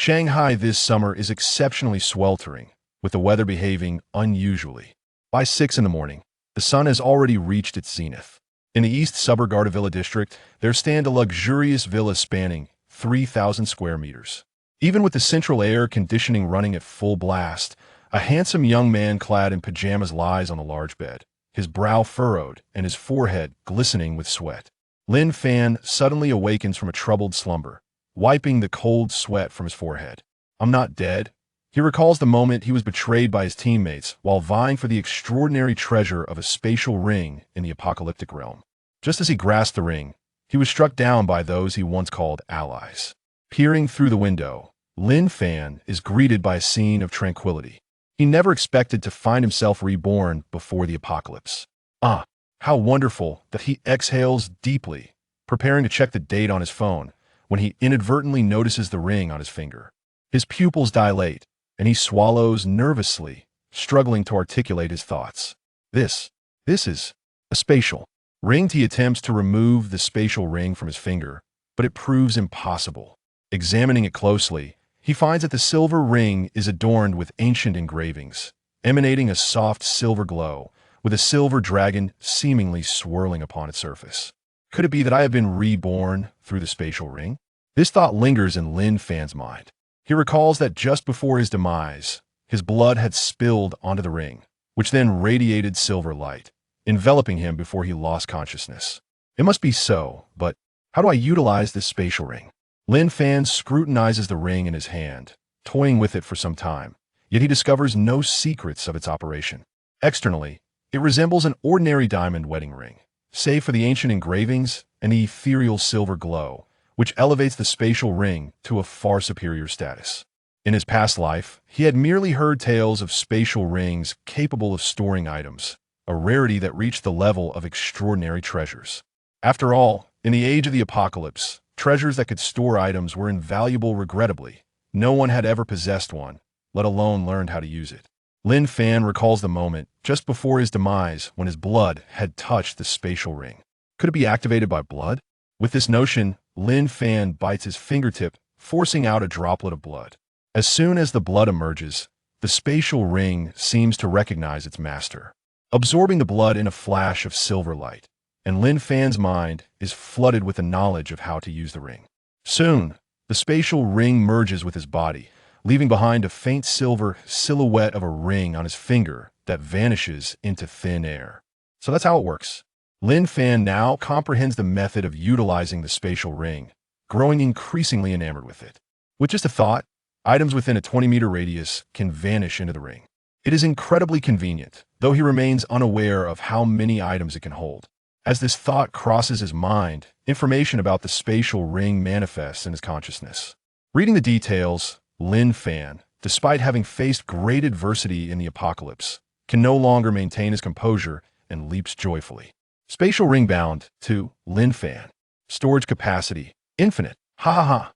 Shanghai this summer is exceptionally sweltering, with the weather behaving unusually. By 6 in the morning, the sun has already reached its zenith. In the East Suburgard Villa district, there stand a luxurious villa spanning 3,000 square meters. Even with the central air conditioning running at full blast, a handsome young man clad in pajamas lies on a large bed, his brow furrowed and his forehead glistening with sweat. Lin Fan suddenly awakens from a troubled slumber, wiping the cold sweat from his forehead. "I'm not dead." He recalls the moment he was betrayed by his teammates while vying for the extraordinary treasure of a spatial ring in the apocalyptic realm. Just as he grasped the ring, he was struck down by those he once called allies. Peering through the window, Lin Fan is greeted by a scene of tranquility. He never expected to find himself reborn before the apocalypse. Ah, how wonderful that he exhales deeply, preparing to check the date on his phone, when he inadvertently notices the ring on his finger. His pupils dilate, and he swallows nervously, struggling to articulate his thoughts. This is a spatial ring. He attempts to remove the spatial ring from his finger, but it proves impossible. Examining it closely, he finds that the silver ring is adorned with ancient engravings, emanating a soft silver glow, with a silver dragon seemingly swirling upon its surface. Could it be that I have been reborn through the spatial ring? This thought lingers in Lin Fan's mind. He recalls that just before his demise, his blood had spilled onto the ring, which then radiated silver light, enveloping him before he lost consciousness. It must be so, but how do I utilize this spatial ring? Lin Fan scrutinizes the ring in his hand, toying with it for some time, yet he discovers no secrets of its operation. Externally, it resembles an ordinary diamond wedding ring, save for the ancient engravings and the ethereal silver glow, which elevates the spatial ring to a far superior status. In his past life, he had merely heard tales of spatial rings capable of storing items, a rarity that reached the level of extraordinary treasures. After all, in the age of the apocalypse, treasures that could store items were invaluable. Regrettably, no one had ever possessed one, let alone learned how to use it. Lin Fan recalls the moment just before his demise when his blood had touched the spatial ring. Could it be activated by blood? With this notion, Lin Fan bites his fingertip, forcing out a droplet of blood. As soon as the blood emerges, the spatial ring seems to recognize its master, absorbing the blood in a flash of silver light, and Lin Fan's mind is flooded with the knowledge of how to use the ring. Soon, the spatial ring merges with his body, leaving behind a faint silver silhouette of a ring on his finger that vanishes into thin air. So that's how it works. Lin Fan now comprehends the method of utilizing the spatial ring, growing increasingly enamored with it. With just a thought, items within a 20-meter radius can vanish into the ring. It is incredibly convenient, though he remains unaware of how many items it can hold. As this thought crosses his mind, information about the spatial ring manifests in his consciousness. Reading the details, Lin Fan, despite having faced great adversity in the apocalypse, can no longer maintain his composure and leaps joyfully. Spatial ring bound to Lin Fan. Storage capacity, infinite. Ha ha ha.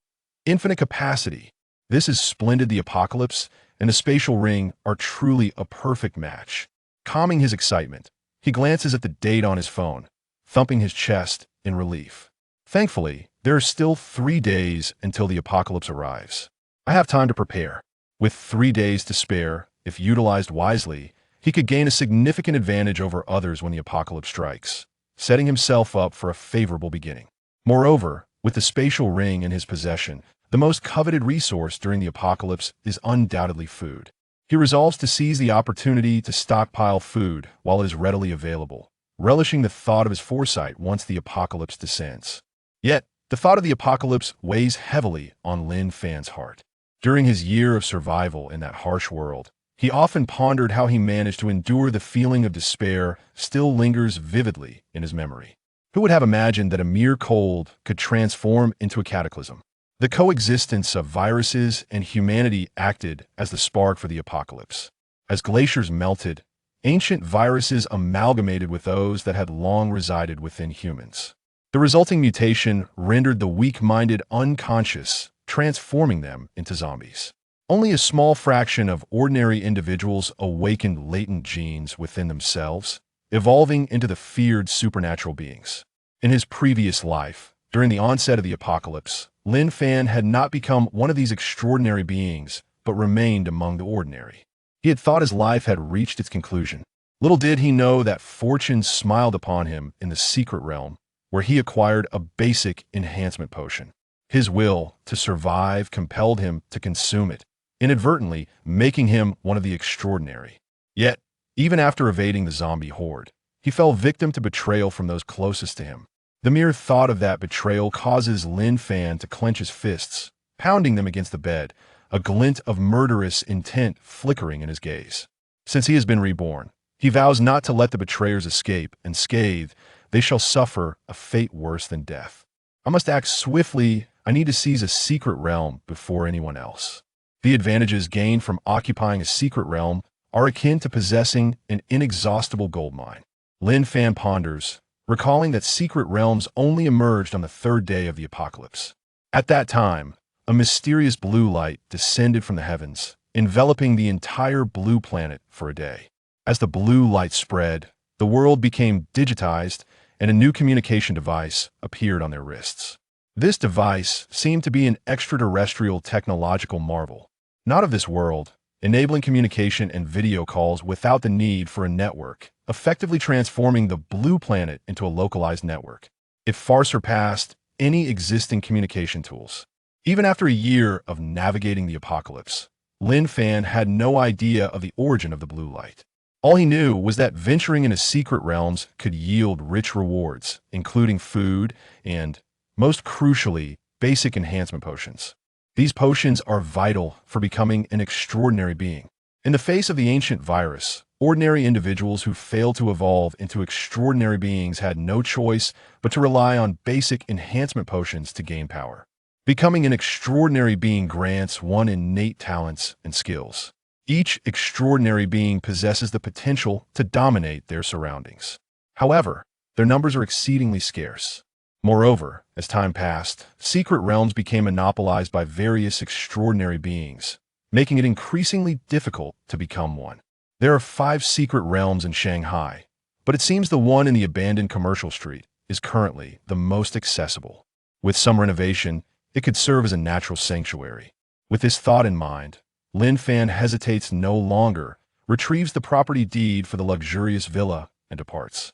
Infinite capacity. This is splendid. The apocalypse and the spatial ring are truly a perfect match. Calming his excitement, he glances at the date on his phone, thumping his chest in relief. Thankfully, there are still 3 days until the apocalypse arrives. I have time to prepare. With 3 days to spare, if utilized wisely, he could gain a significant advantage over others when the apocalypse strikes, setting himself up for a favorable beginning. Moreover, with the spatial ring in his possession, the most coveted resource during the apocalypse is undoubtedly food. He resolves to seize the opportunity to stockpile food while it is readily available, relishing the thought of his foresight once the apocalypse descends. Yet, the thought of the apocalypse weighs heavily on Lin Fan's heart. During his year of survival in that harsh world, he often pondered how he managed to endure. The feeling of despair still lingers vividly in his memory. Who would have imagined that a mere cold could transform into a cataclysm? The coexistence of viruses and humanity acted as the spark for the apocalypse. As glaciers melted, ancient viruses amalgamated with those that had long resided within humans. The resulting mutation rendered the weak-minded unconscious, transforming them into zombies. Only a small fraction of ordinary individuals awakened latent genes within themselves, evolving into the feared supernatural beings. In his previous life, during the onset of the apocalypse, Lin Fan had not become one of these extraordinary beings, but remained among the ordinary. He had thought his life had reached its conclusion. Little did he know that fortune smiled upon him in the secret realm, where he acquired a basic enhancement potion. His will to survive compelled him to consume it, inadvertently making him one of the extraordinary. Yet, even after evading the zombie horde, he fell victim to betrayal from those closest to him. The mere thought of that betrayal causes Lin Fan to clench his fists, pounding them against the bed, a glint of murderous intent flickering in his gaze. Since he has been reborn, he vows not to let the betrayers escape, and scathed, they shall suffer a fate worse than death. I must act swiftly. I need to seize a secret realm before anyone else. The advantages gained from occupying a secret realm are akin to possessing an inexhaustible gold mine. Lin Fan ponders, recalling that secret realms only emerged on the third day of the apocalypse. At that time, a mysterious blue light descended from the heavens, enveloping the entire blue planet for a day. As the blue light spread, the world became digitized, and a new communication device appeared on their wrists. This device seemed to be an extraterrestrial technological marvel, not of this world, enabling communication and video calls without the need for a network, effectively transforming the blue planet into a localized network. It far surpassed any existing communication tools. Even after a year of navigating the apocalypse, Lin Fan had no idea of the origin of the blue light. All he knew was that venturing into secret realms could yield rich rewards, including food and, most crucially, basic enhancement potions. These potions are vital for becoming an extraordinary being. In the face of the ancient virus, ordinary individuals who failed to evolve into extraordinary beings had no choice but to rely on basic enhancement potions to gain power. Becoming an extraordinary being grants one innate talents and skills. Each extraordinary being possesses the potential to dominate their surroundings. However, their numbers are exceedingly scarce. Moreover, as time passed, secret realms became monopolized by various extraordinary beings, making it increasingly difficult to become one. There are 5 secret realms in Shanghai, but it seems the one in the abandoned commercial street is currently the most accessible. With some renovation, it could serve as a natural sanctuary. With this thought in mind, Lin Fan hesitates no longer, retrieves the property deed for the luxurious villa, and departs.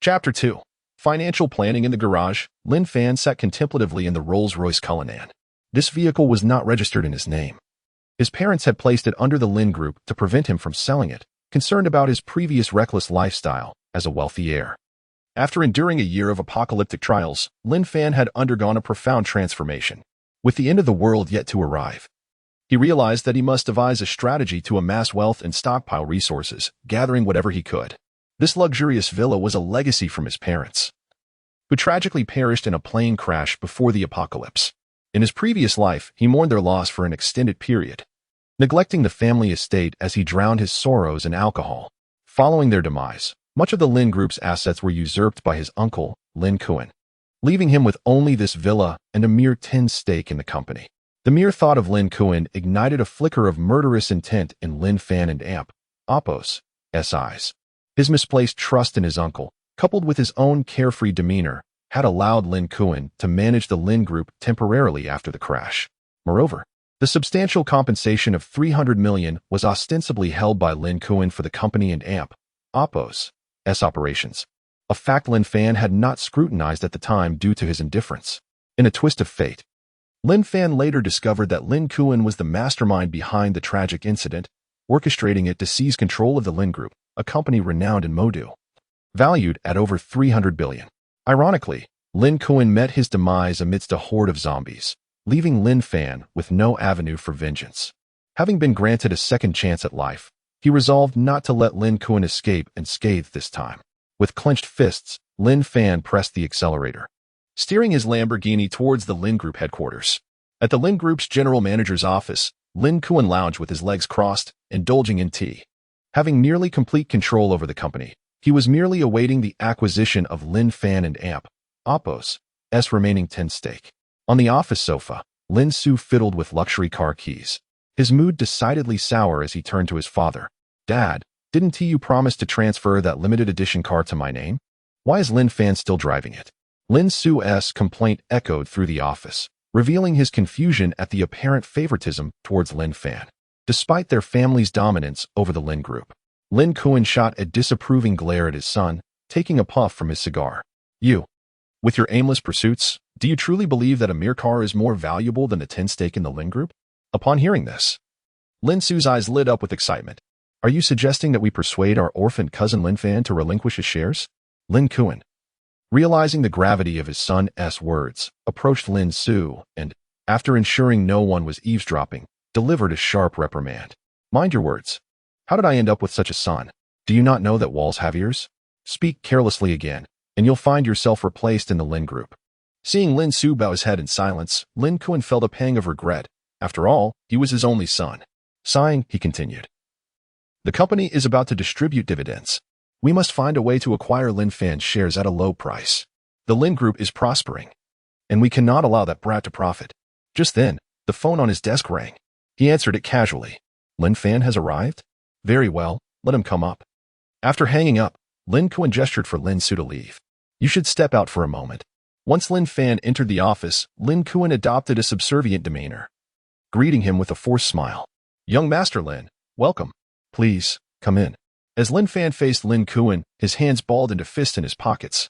Chapter 2. Financial planning in the garage. Lin Fan sat contemplatively in the Rolls-Royce Cullinan. This vehicle was not registered in his name. His parents had placed it under the Lin Group to prevent him from selling it, concerned about his previous reckless lifestyle as a wealthy heir. After enduring a year of apocalyptic trials, Lin Fan had undergone a profound transformation. With the end of the world yet to arrive, he realized that he must devise a strategy to amass wealth and stockpile resources, gathering whatever he could. This luxurious villa was a legacy from his parents, who tragically perished in a plane crash before the apocalypse. In his previous life, he mourned their loss for an extended period, neglecting the family estate as he drowned his sorrows in alcohol. Following their demise, much of the Lin Group's assets were usurped by his uncle, Lin Kuan, leaving him with only this villa and a mere 10% stake in the company. The mere thought of Lin Kuan ignited a flicker of murderous intent in Lin Fan and Oppo's eyes. His misplaced trust in his uncle, coupled with his own carefree demeanor, had allowed Lin Kuan to manage the Lin Group temporarily after the crash. Moreover, the substantial compensation of 300 million was ostensibly held by Lin Kuan for the company and Oppo's operations, a fact Lin Fan had not scrutinized at the time due to his indifference. In a twist of fate, Lin Fan later discovered that Lin Kuan was the mastermind behind the tragic incident, orchestrating it to seize control of the Lin Group, a company renowned in Modu, valued at over 300 billion. Ironically, Lin Kuan met his demise amidst a horde of zombies, leaving Lin Fan with no avenue for vengeance. Having been granted a second chance at life, he resolved not to let Lin Kuan escape unscathed this time. With clenched fists, Lin Fan pressed the accelerator, steering his Lamborghini towards the Lin Group headquarters. At the Lin Group's general manager's office, Lin Kuan lounged with his legs crossed, indulging in tea. Having nearly complete control over the company, he was merely awaiting the acquisition of Lin Fan and Oppo's remaining 10% stake. On the office sofa, Lin Su fiddled with luxury car keys, his mood decidedly sour as he turned to his father. "Dad, didn't you promise to transfer that limited edition car to my name? Why is Lin Fan still driving it?" Lin Su's complaint echoed through the office, revealing his confusion at the apparent favoritism towards Lin Fan. Despite their family's dominance over the Lin Group, Lin Kuan shot a disapproving glare at his son, taking a puff from his cigar. You, with your aimless pursuits, do you truly believe that a mere car is more valuable than the 10 stake in the Lin Group? Upon hearing this, Lin Su's eyes lit up with excitement. Are you suggesting that we persuade our orphaned cousin Lin Fan to relinquish his shares? Lin Kuan, realizing the gravity of his son's words, approached Lin Su and, after ensuring no one was eavesdropping, delivered a sharp reprimand. Mind your words. How did I end up with such a son? Do you not know that walls have ears? Speak carelessly again, and you'll find yourself replaced in the Lin Group. Seeing Lin Su bow his head in silence, Lin Kuan felt a pang of regret. After all, he was his only son. Sighing, he continued. The company is about to distribute dividends. We must find a way to acquire Lin Fan's shares at a low price. The Lin Group is prospering, and we cannot allow that brat to profit. Just then, the phone on his desk rang. He answered it casually. Lin Fan has arrived? Very well, let him come up. After hanging up, Lin Kuan gestured for Lin Su to leave. You should step out for a moment. Once Lin Fan entered the office, Lin Kuan adopted a subservient demeanor, greeting him with a forced smile. Young Master Lin, welcome. Please, come in. As Lin Fan faced Lin Kuan, his hands balled into fists in his pockets,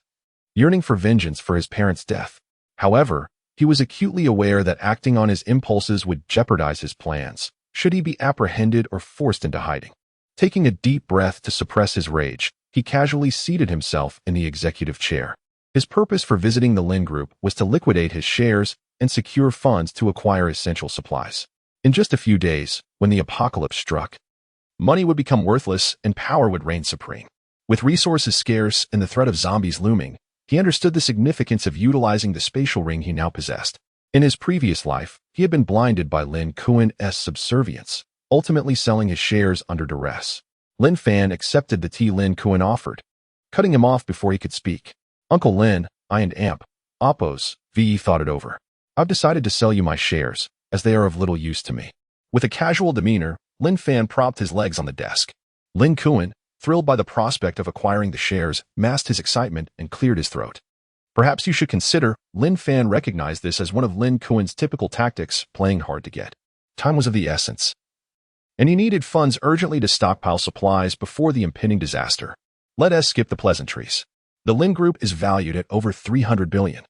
yearning for vengeance for his parents' death. However, he was acutely aware that acting on his impulses would jeopardize his plans, should he be apprehended or forced into hiding. Taking a deep breath to suppress his rage, he casually seated himself in the executive chair. His purpose for visiting the Lin Group was to liquidate his shares and secure funds to acquire essential supplies. In just a few days, when the apocalypse struck, money would become worthless and power would reign supreme. With resources scarce and the threat of zombies looming, he understood the significance of utilizing the spatial ring he now possessed. In his previous life, he had been blinded by Lin Kuan's subservience, ultimately selling his shares under duress. Lin Fan accepted the tea Lin Kuan offered, cutting him off before he could speak. Uncle Lin, I and Amp, Oppos, VE thought it over. I've decided to sell you my shares, as they are of little use to me. With a casual demeanor, Lin Fan propped his legs on the desk. Lin Kuan, thrilled by the prospect of acquiring the shares, masked his excitement and cleared his throat. Perhaps you should consider. Lin Fan recognized this as one of Lin Kuan's typical tactics, playing hard to get. Time was of the essence, and he needed funds urgently to stockpile supplies before the impending disaster. Let us skip the pleasantries. The Lin Group is valued at over 300 billion,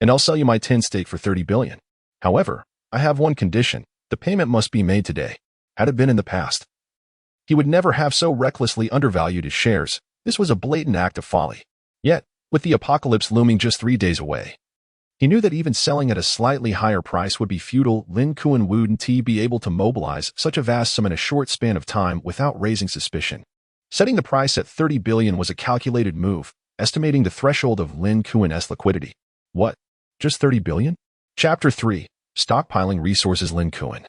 and I'll sell you my 10 stake for 30 billion. However, I have one condition. The payment must be made today. Had it been in the past, he would never have so recklessly undervalued his shares. This was a blatant act of folly. Yet, with the apocalypse looming just 3 days away, he knew that even selling at a slightly higher price would be futile. Lin Kuan wouldn't be able to mobilize such a vast sum in a short span of time without raising suspicion. Setting the price at 30 billion was a calculated move, estimating the threshold of Lin Kuan's liquidity. What? Just 30 billion? Chapter 3. Stockpiling Resources. Lin Kuan,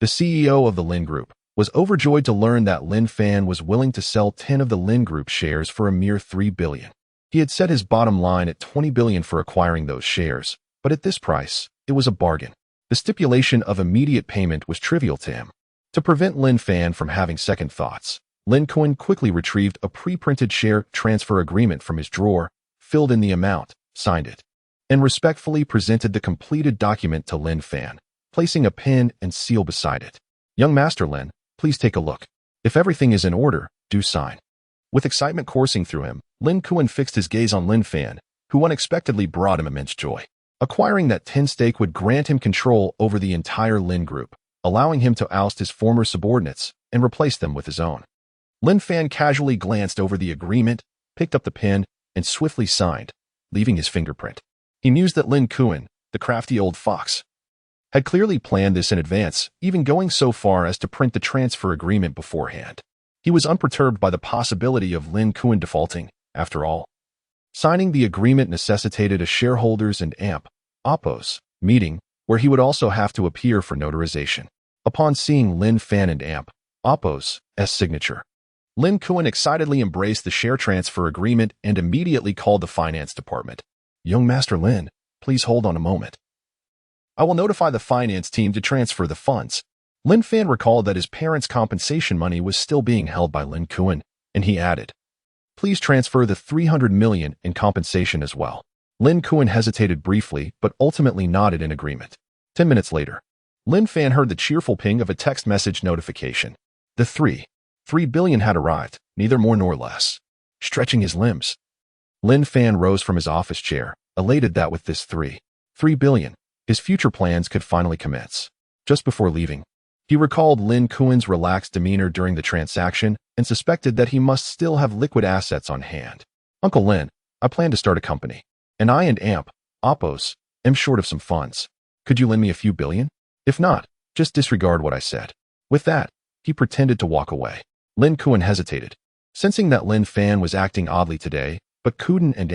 the CEO of the Lin Group, was overjoyed to learn that Lin Fan was willing to sell 10 of the Lin Group shares for a mere 3 billion. He had set his bottom line at 20 billion for acquiring those shares, but at this price, it was a bargain. The stipulation of immediate payment was trivial to him. To prevent Lin Fan from having second thoughts, Lin Kuan quickly retrieved a pre-printed share transfer agreement from his drawer, filled in the amount, signed it, and respectfully presented the completed document to Lin Fan, placing a pen and seal beside it. Young Master Lin, please take a look. If everything is in order, do sign. With excitement coursing through him, Lin Kuan fixed his gaze on Lin Fan, who unexpectedly brought him immense joy. Acquiring that 10 stake would grant him control over the entire Lin Group, allowing him to oust his former subordinates and replace them with his own. Lin Fan casually glanced over the agreement, picked up the pen, and swiftly signed, leaving his fingerprint. He mused that Lin Kuan, the crafty old fox, had clearly planned this in advance, even going so far as to print the transfer agreement beforehand. He was unperturbed by the possibility of Lin Kuan defaulting. After all, signing the agreement necessitated a shareholders and Amp, Oppos, meeting, where he would also have to appear for notarization. Upon seeing Lin Fan and Amp, Oppos' signature, Lin Kuan excitedly embraced the share transfer agreement and immediately called the finance department. Young Master Lin, please hold on a moment. I will notify the finance team to transfer the funds. Lin Fan recalled that his parents' compensation money was still being held by Lin Kuan, and he added, please transfer the 300 million in compensation as well. Lin Kuan hesitated briefly, but ultimately nodded in agreement. 10 minutes later, Lin Fan heard the cheerful ping of a text message notification. The 3 billion had arrived, neither more nor less. Stretching his limbs, Lin Fan rose from his office chair, elated that with this 3 billion, his future plans could finally commence. Just before leaving, he recalled Lin Kuan's relaxed demeanor during the transaction and suspected that he must still have liquid assets on hand. Uncle Lin, I plan to start a company, and I and Oppos, am short of some funds. Could you lend me a few billion? If not, just disregard what I said. With that, he pretended to walk away. Lin Kuan hesitated, sensing that Lin Fan was acting oddly today, but Kuden and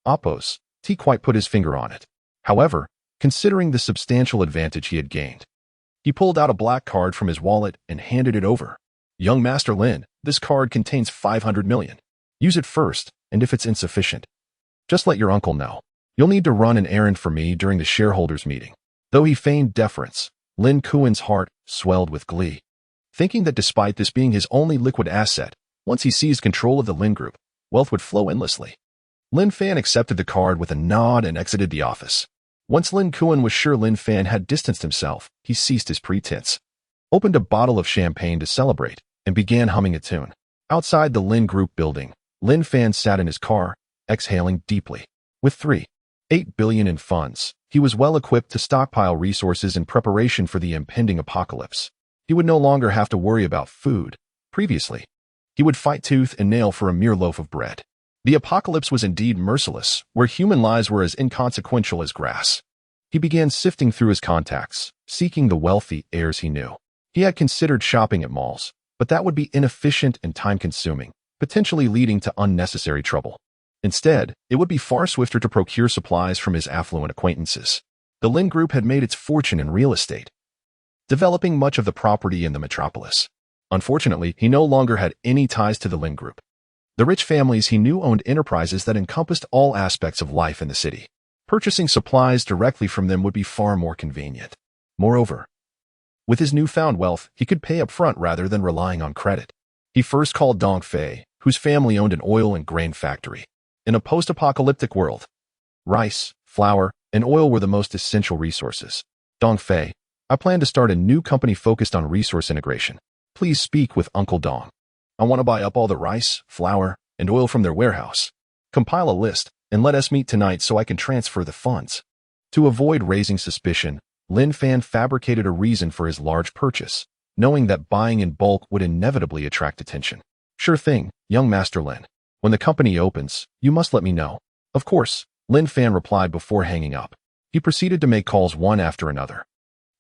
Oppos, he quite put his finger on it. However, considering the substantial advantage he had gained, he pulled out a black card from his wallet and handed it over. Young Master Lin, this card contains 500 million. Use it first, and if it's insufficient, just let your uncle know. You'll need to run an errand for me during the shareholders' meeting. Though he feigned deference, Lin Kuan's heart swelled with glee, thinking that despite this being his only liquid asset, once he seized control of the Lin Group, wealth would flow endlessly. Lin Fan accepted the card with a nod and exited the office. Once Lin Kuan was sure Lin Fan had distanced himself, he ceased his pretense, opened a bottle of champagne to celebrate, and began humming a tune. Outside the Lin Group building, Lin Fan sat in his car, exhaling deeply. With 8 billion in funds, he was well equipped to stockpile resources in preparation for the impending apocalypse. He would no longer have to worry about food. Previously, he would fight tooth and nail for a mere loaf of bread. The apocalypse was indeed merciless, where human lives were as inconsequential as grass. He began sifting through his contacts, seeking the wealthy heirs he knew. He had considered shopping at malls, but that would be inefficient and time-consuming, potentially leading to unnecessary trouble. Instead, it would be far swifter to procure supplies from his affluent acquaintances. The Lin Group had made its fortune in real estate, developing much of the property in the metropolis. Unfortunately, he no longer had any ties to the Lin Group. The rich families he knew owned enterprises that encompassed all aspects of life in the city. Purchasing supplies directly from them would be far more convenient. Moreover, with his newfound wealth, he could pay up front rather than relying on credit. He first called Dong Fei, whose family owned an oil and grain factory. In a post-apocalyptic world, rice, flour, and oil were the most essential resources. Dong Fei, I plan to start a new company focused on resource integration. Please speak with Uncle Dong. I want to buy up all the rice, flour, and oil from their warehouse. Compile a list, and let us meet tonight so I can transfer the funds. To avoid raising suspicion, Lin Fan fabricated a reason for his large purchase, knowing that buying in bulk would inevitably attract attention. Sure thing, young Master Lin. When the company opens, you must let me know. Of course, Lin Fan replied before hanging up. He proceeded to make calls one after another.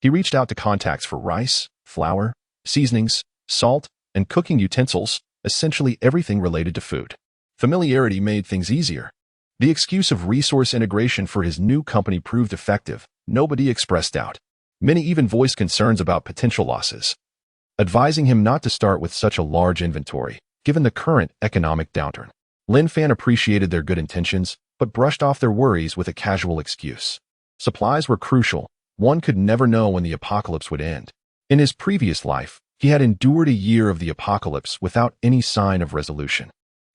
He reached out to contacts for rice, flour, seasonings, salt, and cooking utensils, essentially everything related to food. Familiarity made things easier. The excuse of resource integration for his new company proved effective. Nobody expressed doubt. Many even voiced concerns about potential losses, advising him not to start with such a large inventory, given the current economic downturn. Lin Fan appreciated their good intentions, but brushed off their worries with a casual excuse. Supplies were crucial. One could never know when the apocalypse would end. In his previous life, he had endured a year of the apocalypse without any sign of resolution.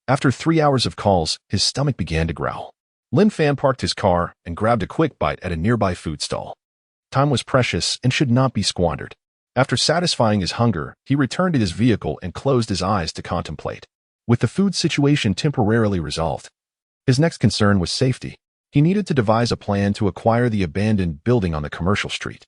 After 3 hours of calls, his stomach began to growl. Lin Fan parked his car and grabbed a quick bite at a nearby food stall. Time was precious and should not be squandered. After satisfying his hunger, he returned to his vehicle and closed his eyes to contemplate. With the food situation temporarily resolved, his next concern was safety. He needed to devise a plan to acquire the abandoned building on the commercial street.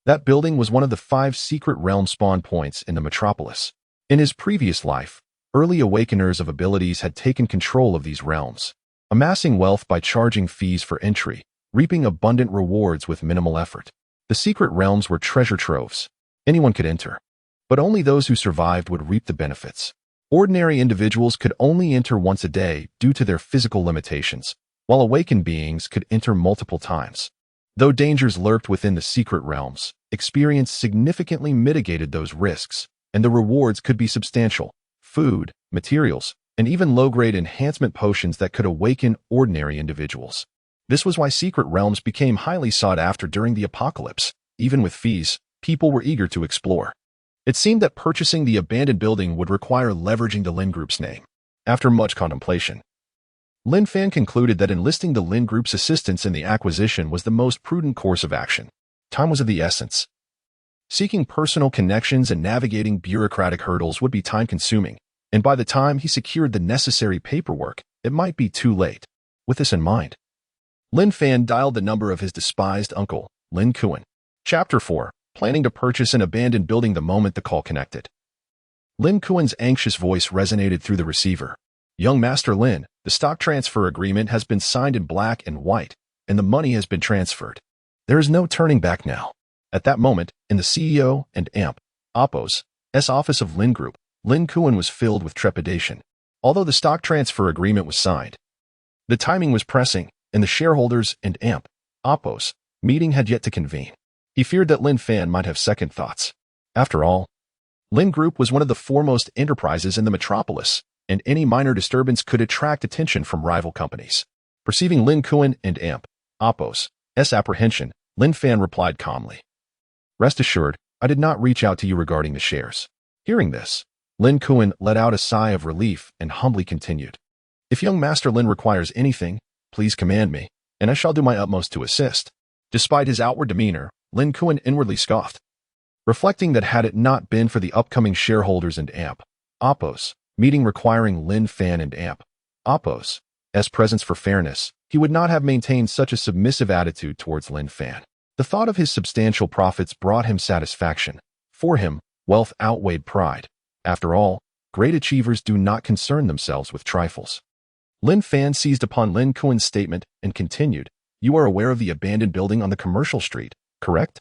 That building was one of the 5 secret realm spawn points in the metropolis. In his previous life, early awakeners of abilities had taken control of these realms, amassing wealth by charging fees for entry, reaping abundant rewards with minimal effort. The secret realms were treasure troves. Anyone could enter, but only those who survived would reap the benefits. Ordinary individuals could only enter once a day due to their physical limitations, while awakened beings could enter multiple times. Though dangers lurked within the secret realms, experience significantly mitigated those risks, and the rewards could be substantial: food, materials, and even low-grade enhancement potions that could awaken ordinary individuals. This was why secret realms became highly sought after during the apocalypse. Even with fees, people were eager to explore. It seemed that purchasing the abandoned building would require leveraging the Lin Group's name. After much contemplation, Lin Fan concluded that enlisting the Lin Group's assistance in the acquisition was the most prudent course of action. Time was of the essence. Seeking personal connections and navigating bureaucratic hurdles would be time-consuming, and by the time he secured the necessary paperwork, it might be too late. With this in mind, Lin Fan dialed the number of his despised uncle, Lin Kuan. Chapter 4. Planning to purchase an abandoned building the moment the call connected. Lin Kuan's anxious voice resonated through the receiver. Young Master Lin, the stock transfer agreement has been signed in black and white, and the money has been transferred. There is no turning back now. At that moment, in the CEO and AMP, Oppo's office of Lin Group, Lin Kuan was filled with trepidation. Although the stock transfer agreement was signed, the timing was pressing, and the shareholders and AMP, Oppo's meeting had yet to convene. He feared that Lin Fan might have second thoughts. After all, Lin Group was one of the foremost enterprises in the metropolis, and any minor disturbance could attract attention from rival companies. Perceiving Lin Kuan and AMP, Oppo's apprehension, Lin Fan replied calmly. Rest assured, I did not reach out to you regarding the shares. Hearing this, Lin Kuan let out a sigh of relief and humbly continued. If young Master Lin requires anything, please command me, and I shall do my utmost to assist. Despite his outward demeanor, Lin Kuan inwardly scoffed, reflecting that had it not been for the upcoming shareholders and AMP, Oppo's meeting requiring Lin Fan and AMP, Oppo's presence for fairness, he would not have maintained such a submissive attitude towards Lin Fan. The thought of his substantial profits brought him satisfaction. For him, wealth outweighed pride. After all, great achievers do not concern themselves with trifles. Lin Fan seized upon Lin Kuan's statement and continued, You are aware of the abandoned building on the commercial street, correct?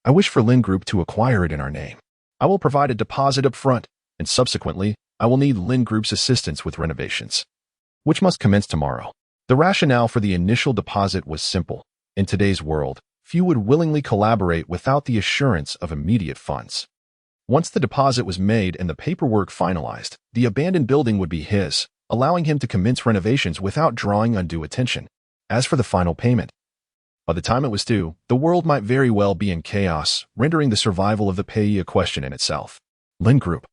I wish for Lin Group to acquire it in our name. I will provide a deposit up front, and subsequently, I will need Lin Group's assistance with renovations, which must commence tomorrow. The rationale for the initial deposit was simple. In today's world, few would willingly collaborate without the assurance of immediate funds. Once the deposit was made and the paperwork finalized, the abandoned building would be his, allowing him to commence renovations without drawing undue attention. As for the final payment, by the time it was due, the world might very well be in chaos, rendering the survival of the payee a question in itself. Lin Group,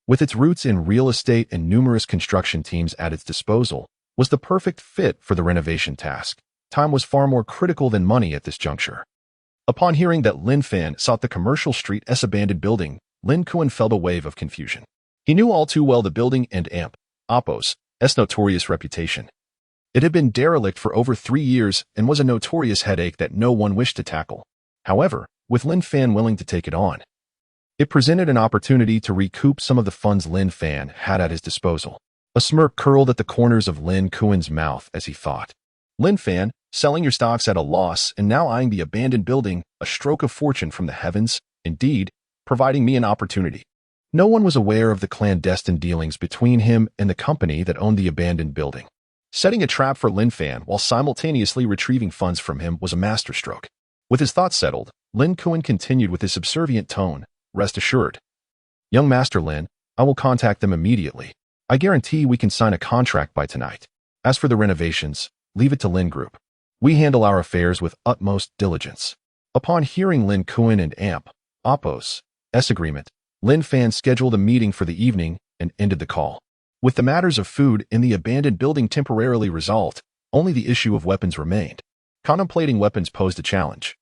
with its roots in real estate and numerous construction teams at its disposal, was the perfect fit for the renovation task. Time was far more critical than money at this juncture. Upon hearing that Lin Fan sought the commercial street's abandoned building, Lin Kuan felt a wave of confusion. He knew all too well the building and AMP, Oppo's notorious reputation. It had been derelict for over 3 years and was a notorious headache that no one wished to tackle. However, with Lin Fan willing to take it on, it presented an opportunity to recoup some of the funds Lin Fan had at his disposal. A smirk curled at the corners of Lin Kuan's mouth as he thought. Lin Fan, selling your stocks at a loss and now eyeing the abandoned building, a stroke of fortune from the heavens, indeed, providing me an opportunity. No one was aware of the clandestine dealings between him and the company that owned the abandoned building. Setting a trap for Lin Fan while simultaneously retrieving funds from him was a masterstroke. With his thoughts settled, Lin Kuan continued with his subservient tone, Rest assured. Young Master Lin, I will contact them immediately. I guarantee we can sign a contract by tonight. As for the renovations, leave it to Lin Group. We handle our affairs with utmost diligence. Upon hearing Lin Kuan and AMP, Oppo's agreement, Lin Fan scheduled a meeting for the evening and ended the call. With the matters of food in the abandoned building temporarily resolved, only the issue of weapons remained. Contemplating weapons posed a challenge.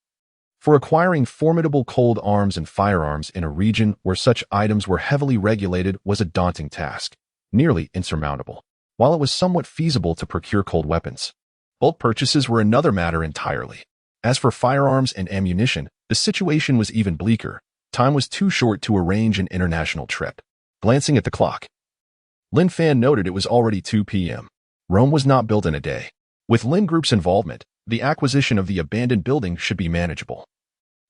For acquiring formidable cold arms and firearms in a region where such items were heavily regulated was a daunting task, nearly insurmountable. While it was somewhat feasible to procure cold weapons, bulk purchases were another matter entirely. As for firearms and ammunition, the situation was even bleaker. Time was too short to arrange an international trip. Glancing at the clock, Lin Fan noted it was already 2 p.m. Rome was not built in a day. With Lin Group's involvement, the acquisition of the abandoned building should be manageable.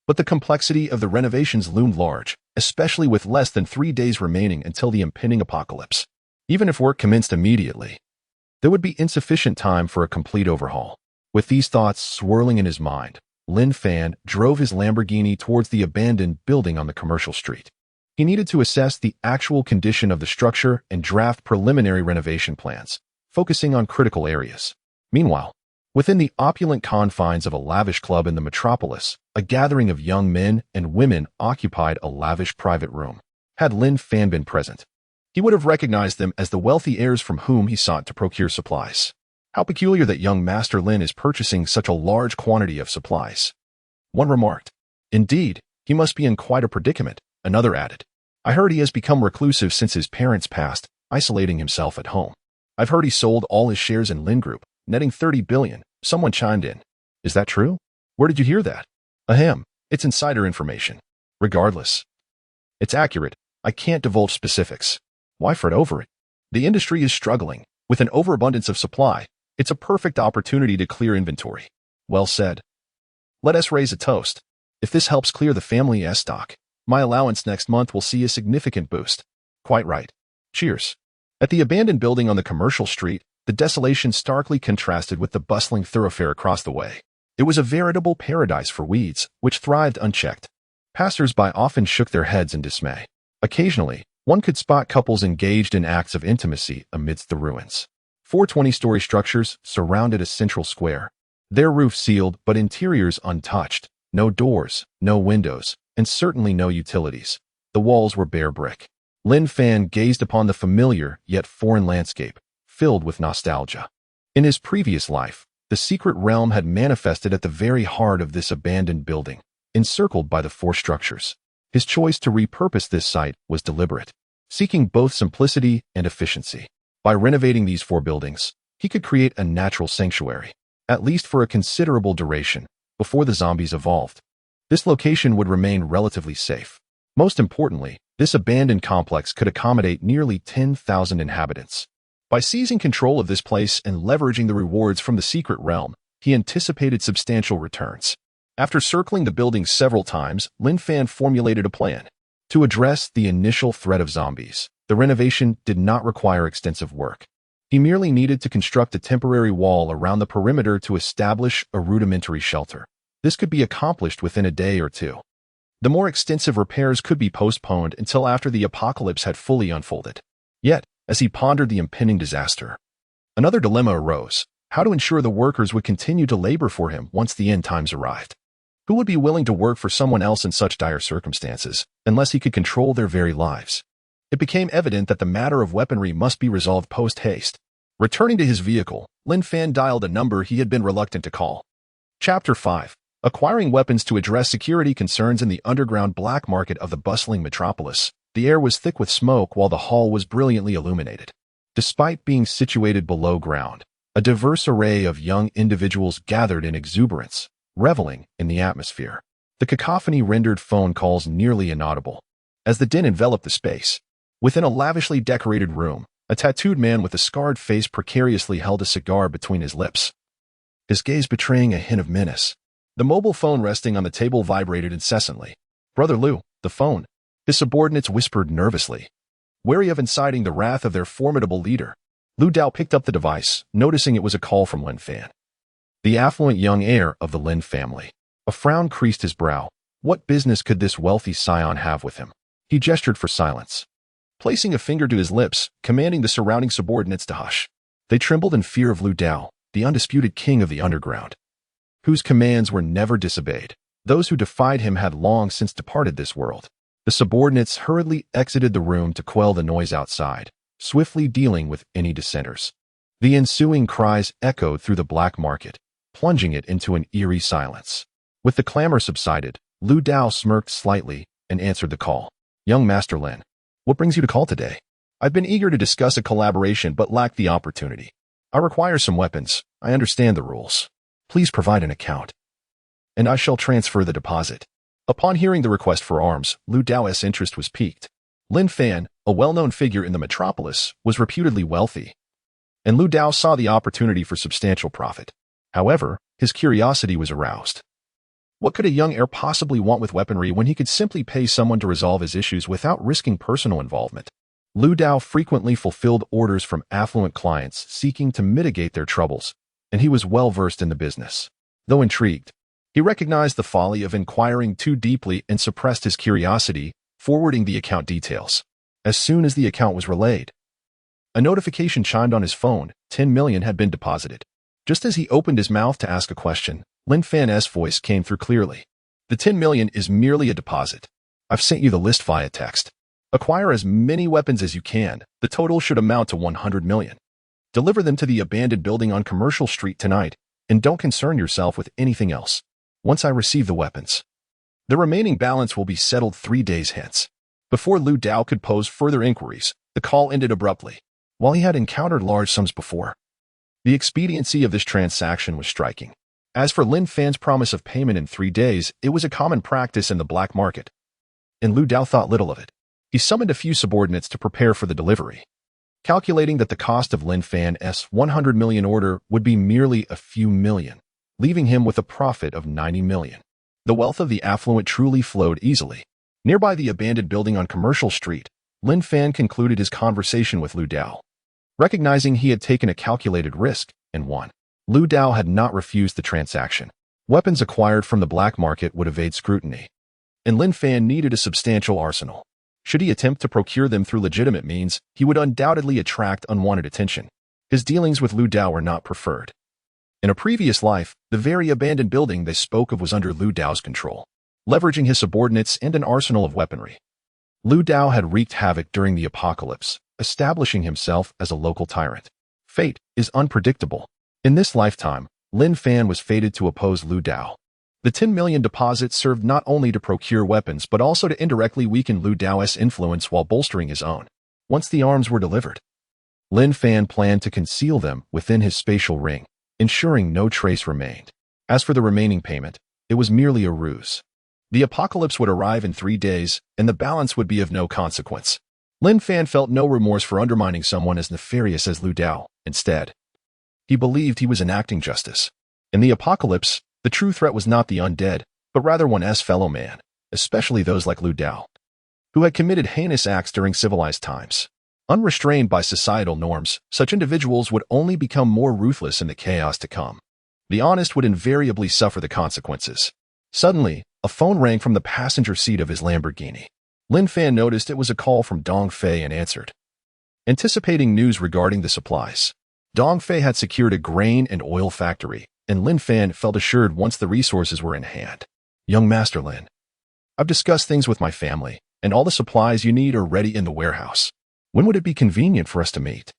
But the complexity of the renovations loomed large, especially with less than 3 days remaining until the impending apocalypse. Even if work commenced immediately, there would be insufficient time for a complete overhaul. With these thoughts swirling in his mind, Lin Fan drove his Lamborghini towards the abandoned building on the commercial street. He needed to assess the actual condition of the structure and draft preliminary renovation plans, focusing on critical areas. Meanwhile, within the opulent confines of a lavish club in the metropolis, a gathering of young men and women occupied a lavish private room. Had Lin Fan been present, he would have recognized them as the wealthy heirs from whom he sought to procure supplies. How peculiar that young Master Lin is purchasing such a large quantity of supplies. One remarked. Indeed, he must be in quite a predicament, another added. I heard he has become reclusive since his parents passed, isolating himself at home. I've heard he sold all his shares in Lin Group, netting 30 billion, someone chimed in. Is that true? Where did you hear that? Ahem, it's insider information. Regardless. It's accurate, I can't divulge specifics. Why fret over it? The industry is struggling. With an overabundance of supply, it's a perfect opportunity to clear inventory. Well said. Let us raise a toast. If this helps clear the family's stock, my allowance next month will see a significant boost. Quite right. Cheers. At the abandoned building on the commercial street, the desolation starkly contrasted with the bustling thoroughfare across the way. It was a veritable paradise for weeds, which thrived unchecked. Passers-by often shook their heads in dismay. Occasionally, one could spot couples engaged in acts of intimacy amidst the ruins. 4 20-story structures surrounded a central square, their roofs sealed but interiors untouched. No doors, no windows, and certainly no utilities. The walls were bare brick. Lin Fan gazed upon the familiar yet foreign landscape, filled with nostalgia. In his previous life, the secret realm had manifested at the very heart of this abandoned building, encircled by the 4 structures. His choice to repurpose this site was deliberate, seeking both simplicity and efficiency. By renovating these 4 buildings, he could create a natural sanctuary, at least for a considerable duration, before the zombies evolved. This location would remain relatively safe. Most importantly, this abandoned complex could accommodate nearly 10,000 inhabitants. By seizing control of this place and leveraging the rewards from the secret realm, he anticipated substantial returns. After circling the building several times, Lin Fan formulated a plan. To address the initial threat of zombies, the renovation did not require extensive work. He merely needed to construct a temporary wall around the perimeter to establish a rudimentary shelter. This could be accomplished within a day or 2. The more extensive repairs could be postponed until after the apocalypse had fully unfolded. Yet, as he pondered the impending disaster, another dilemma arose: how to ensure the workers would continue to labor for him once the end times arrived. Who would be willing to work for someone else in such dire circumstances, unless he could control their very lives? It became evident that the matter of weaponry must be resolved post-haste. Returning to his vehicle, Lin Fan dialed a number he had been reluctant to call. Chapter 5. Acquiring weapons to address security concerns in the underground black market of the bustling metropolis. The air was thick with smoke while the hall was brilliantly illuminated. Despite being situated below ground, a diverse array of young individuals gathered in exuberance, reveling in the atmosphere. The cacophony rendered phone calls nearly inaudible. As the din enveloped the space, within a lavishly decorated room, a tattooed man with a scarred face precariously held a cigar between his lips, his gaze betraying a hint of menace. The mobile phone resting on the table vibrated incessantly. Brother Liu, the phone, his subordinates whispered nervously, wary of inciting the wrath of their formidable leader. Lu Dao picked up the device, noticing it was a call from Lin Fan, the affluent young heir of the Lin family. A frown creased his brow. What business could this wealthy scion have with him? He gestured for silence, placing a finger to his lips, commanding the surrounding subordinates to hush. They trembled in fear of Lu Dao, the undisputed king of the underground, whose commands were never disobeyed. Those who defied him had long since departed this world. The subordinates hurriedly exited the room to quell the noise outside, swiftly dealing with any dissenters. The ensuing cries echoed through the black market, plunging it into an eerie silence. With the clamor subsided, Lu Dao smirked slightly and answered the call. Young Master Lin, what brings you to call today? I've been eager to discuss a collaboration but lacked the opportunity. I require some weapons. I understand the rules. Please provide an account, and I shall transfer the deposit. Upon hearing the request for arms, Lu Dao's interest was piqued. Lin Fan, a well-known figure in the metropolis, was reputedly wealthy, and Lu Dao saw the opportunity for substantial profit. However, his curiosity was aroused. What could a young heir possibly want with weaponry when he could simply pay someone to resolve his issues without risking personal involvement? Lu Dao frequently fulfilled orders from affluent clients seeking to mitigate their troubles, and he was well-versed in the business. Though intrigued, he recognized the folly of inquiring too deeply and suppressed his curiosity, forwarding the account details. As soon as the account was relayed, a notification chimed on his phone. 10 million had been deposited. Just as he opened his mouth to ask a question, Lin Fan's voice came through clearly. The 10 million is merely a deposit. I've sent you the list via text. Acquire as many weapons as you can. The total should amount to 100 million. Deliver them to the abandoned building on Commercial Street tonight, and don't concern yourself with anything else. Once I receive the weapons, the remaining balance will be settled 3 days hence." Before Lu Dao could pose further inquiries, the call ended abruptly. While he had encountered large sums before, the expediency of this transaction was striking. As for Lin Fan's promise of payment in 3 days, it was a common practice in the black market, and Lu Dao thought little of it. He summoned a few subordinates to prepare for the delivery, calculating that the cost of Lin Fan's 100 million order would be merely a few million, leaving him with a profit of 90 million. The wealth of the affluent truly flowed easily. Nearby the abandoned building on Commercial Street, Lin Fan concluded his conversation with Lu Dao. Recognizing he had taken a calculated risk and won, Lu Dao had not refused the transaction. Weapons acquired from the black market would evade scrutiny, and Lin Fan needed a substantial arsenal. Should he attempt to procure them through legitimate means, he would undoubtedly attract unwanted attention. His dealings with Lu Dao were not preferred. In a previous life, the very abandoned building they spoke of was under Lu Dao's control. Leveraging his subordinates and an arsenal of weaponry, Lu Dao had wreaked havoc during the apocalypse, establishing himself as a local tyrant. Fate is unpredictable. In this lifetime, Lin Fan was fated to oppose Lu Dao. The 10 million deposit served not only to procure weapons but also to indirectly weaken Lu Dao's influence while bolstering his own. Once the arms were delivered, Lin Fan planned to conceal them within his spatial ring, ensuring no trace remained. As for the remaining payment, it was merely a ruse. The apocalypse would arrive in 3 days, and the balance would be of no consequence. Lin Fan felt no remorse for undermining someone as nefarious as Lu Dao. Instead, he believed he was enacting justice. In the apocalypse, the true threat was not the undead, but rather one's fellow man, especially those like Lu Dao, who had committed heinous acts during civilized times. Unrestrained by societal norms, such individuals would only become more ruthless in the chaos to come. The honest would invariably suffer the consequences. Suddenly, a phone rang from the passenger seat of his Lamborghini. Lin Fan noticed it was a call from Dong Fei and answered. Anticipating news regarding the supplies, Dong Fei had secured a grain and oil factory, and Lin Fan felt assured once the resources were in hand. "Young Master Lin, I've discussed things with my family, and all the supplies you need are ready in the warehouse. When would it be convenient for us to meet?"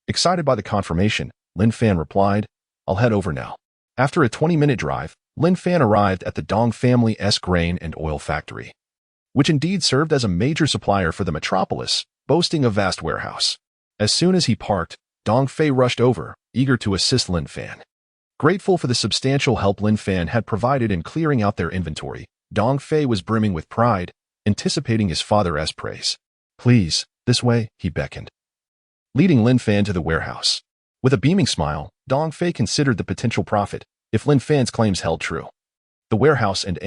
Excited by the confirmation, Lin Fan replied, "I'll head over now." After a 20-minute drive, Lin Fan arrived at the Dong family's grain and oil factory, which indeed served as a major supplier for the metropolis, boasting a vast warehouse. As soon as he parked, Dong Fei rushed over, eager to assist Lin Fan. Grateful for the substantial help Lin Fan had provided in clearing out their inventory, Dong Fei was brimming with pride, anticipating his father's praise. "Please, this way," he beckoned, leading Lin Fan to the warehouse. With a beaming smile, Dong Fei considered the potential profit if Lin Fan's claims held true. The warehouse and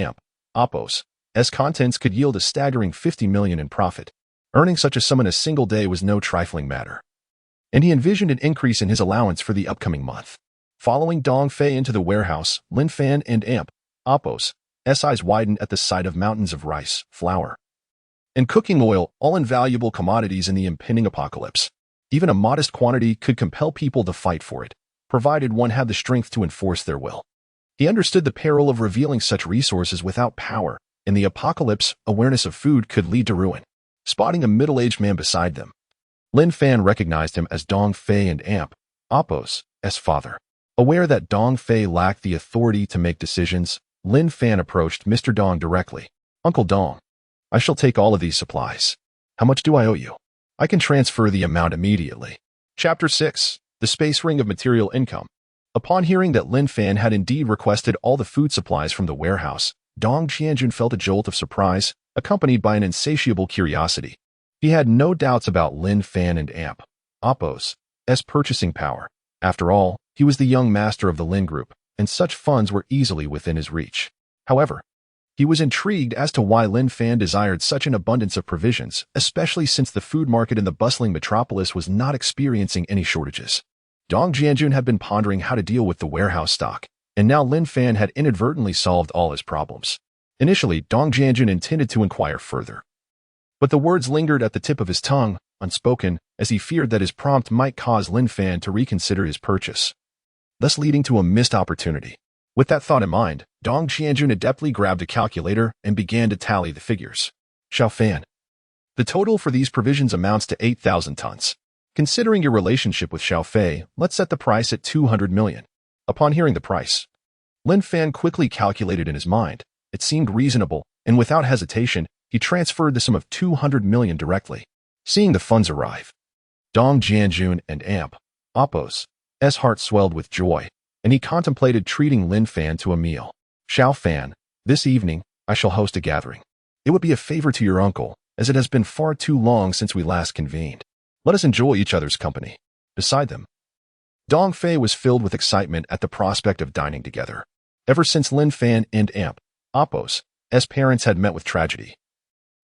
Oppos' contents could yield a staggering 50 million in profit. Earning such a sum in a single day was no trifling matter, and he envisioned an increase in his allowance for the upcoming month. Following Dong Fei into the warehouse, Lin Fan and Oppos' eyes widened at the sight of mountains of rice, flour, and cooking oil, all invaluable commodities in the impending apocalypse. Even a modest quantity could compel people to fight for it, provided one had the strength to enforce their will. He understood the peril of revealing such resources without power. In the apocalypse, awareness of food could lead to ruin. Spotting a middle-aged man beside them, Lin Fan recognized him as Dong Fei and Oppos' father. Aware that Dong Fei lacked the authority to make decisions, Lin Fan approached Mr. Dong directly. "Uncle Dong, I shall take all of these supplies. How much do I owe you?" "I can transfer the amount immediately." Chapter 6. The Space Ring of Material Income. Upon hearing that Lin Fan had indeed requested all the food supplies from the warehouse, Dong Qianjun felt a jolt of surprise, accompanied by an insatiable curiosity. He had no doubts about Lin Fan and Oppos' purchasing power. After all, he was the young master of the Lin Group, and such funds were easily within his reach. However, he was intrigued as to why Lin Fan desired such an abundance of provisions, especially since the food market in the bustling metropolis was not experiencing any shortages. Dong Jianjun had been pondering how to deal with the warehouse stock, and now Lin Fan had inadvertently solved all his problems. Initially, Dong Jianjun intended to inquire further, but the words lingered at the tip of his tongue, unspoken, as he feared that his prompt might cause Lin Fan to reconsider his purchase, thus leading to a missed opportunity. With that thought in mind, Dong Jianjun adeptly grabbed a calculator and began to tally the figures. "Xiao Fan, the total for these provisions amounts to 8,000 tons. Considering your relationship with Xiao Fei, let's set the price at 200 million. Upon hearing the price, Lin Fan quickly calculated in his mind. It seemed reasonable, and without hesitation, he transferred the sum of 200 million directly. Seeing the funds arrive, Dong Jianjun and Oppo's heart swelled with joy, and he contemplated treating Lin Fan to a meal. Xiao Fan, this evening, I shall host a gathering. It would be a favor to your uncle, as it has been far too long since we last convened. Let us enjoy each other's company. Beside them, Dong Fei was filled with excitement at the prospect of dining together. Ever since Lin Fan and Oppo's parents had met with tragedy,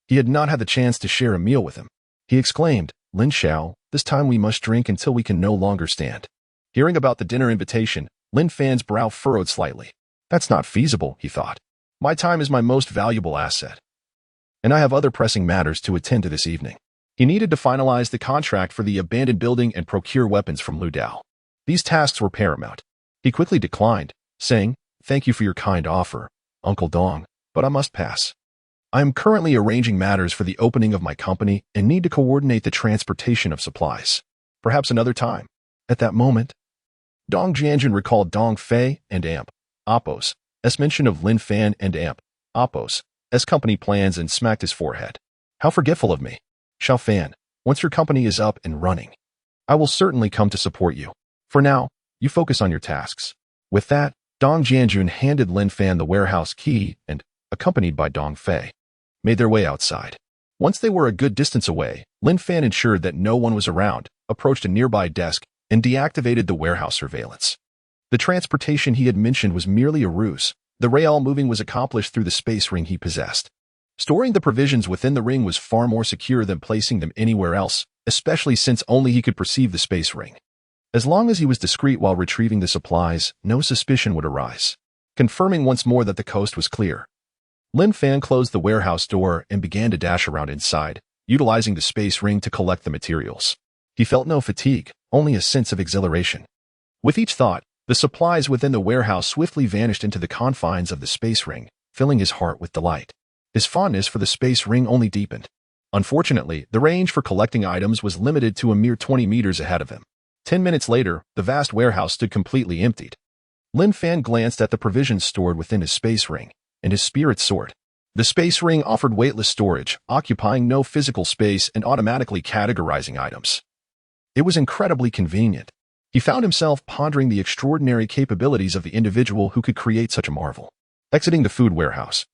he had not had the chance to share a meal with him. He exclaimed, Lin Xiao, this time we must drink until we can no longer stand. Hearing about the dinner invitation, Lin Fan's brow furrowed slightly. That's not feasible, he thought. My time is my most valuable asset, and I have other pressing matters to attend to this evening. He needed to finalize the contract for the abandoned building and procure weapons from Lu Dao. These tasks were paramount. He quickly declined, saying, Thank you for your kind offer, Uncle Dong, but I must pass. I am currently arranging matters for the opening of my company and need to coordinate the transportation of supplies. Perhaps another time. At that moment, Dong Jianjun recalled Dong Fei and Oppo's mention of Lin Fan and Oppo's company plans and smacked his forehead. How forgetful of me. Xiao Fan, once your company is up and running, I will certainly come to support you. For now, you focus on your tasks. With that, Dong Jianjun handed Lin Fan the warehouse key and, accompanied by Dong Fei, made their way outside. Once they were a good distance away, Lin Fan ensured that no one was around, approached a nearby desk, and deactivated the warehouse surveillance. The transportation he had mentioned was merely a ruse. The rail moving was accomplished through the space ring he possessed. Storing the provisions within the ring was far more secure than placing them anywhere else, especially since only he could perceive the space ring. As long as he was discreet while retrieving the supplies, no suspicion would arise. Confirming once more that the coast was clear, Lin Fan closed the warehouse door and began to dash around inside, utilizing the space ring to collect the materials. He felt no fatigue, only a sense of exhilaration. With each thought, the supplies within the warehouse swiftly vanished into the confines of the space ring, filling his heart with delight. His fondness for the space ring only deepened. Unfortunately, the range for collecting items was limited to a mere 20 meters ahead of him. 10 minutes later, the vast warehouse stood completely emptied. Lin Fan glanced at the provisions stored within his space ring, and his spirits soared. The space ring offered weightless storage, occupying no physical space and automatically categorizing items. It was incredibly convenient. He found himself pondering the extraordinary capabilities of the individual who could create such a marvel. Exiting the food warehouse,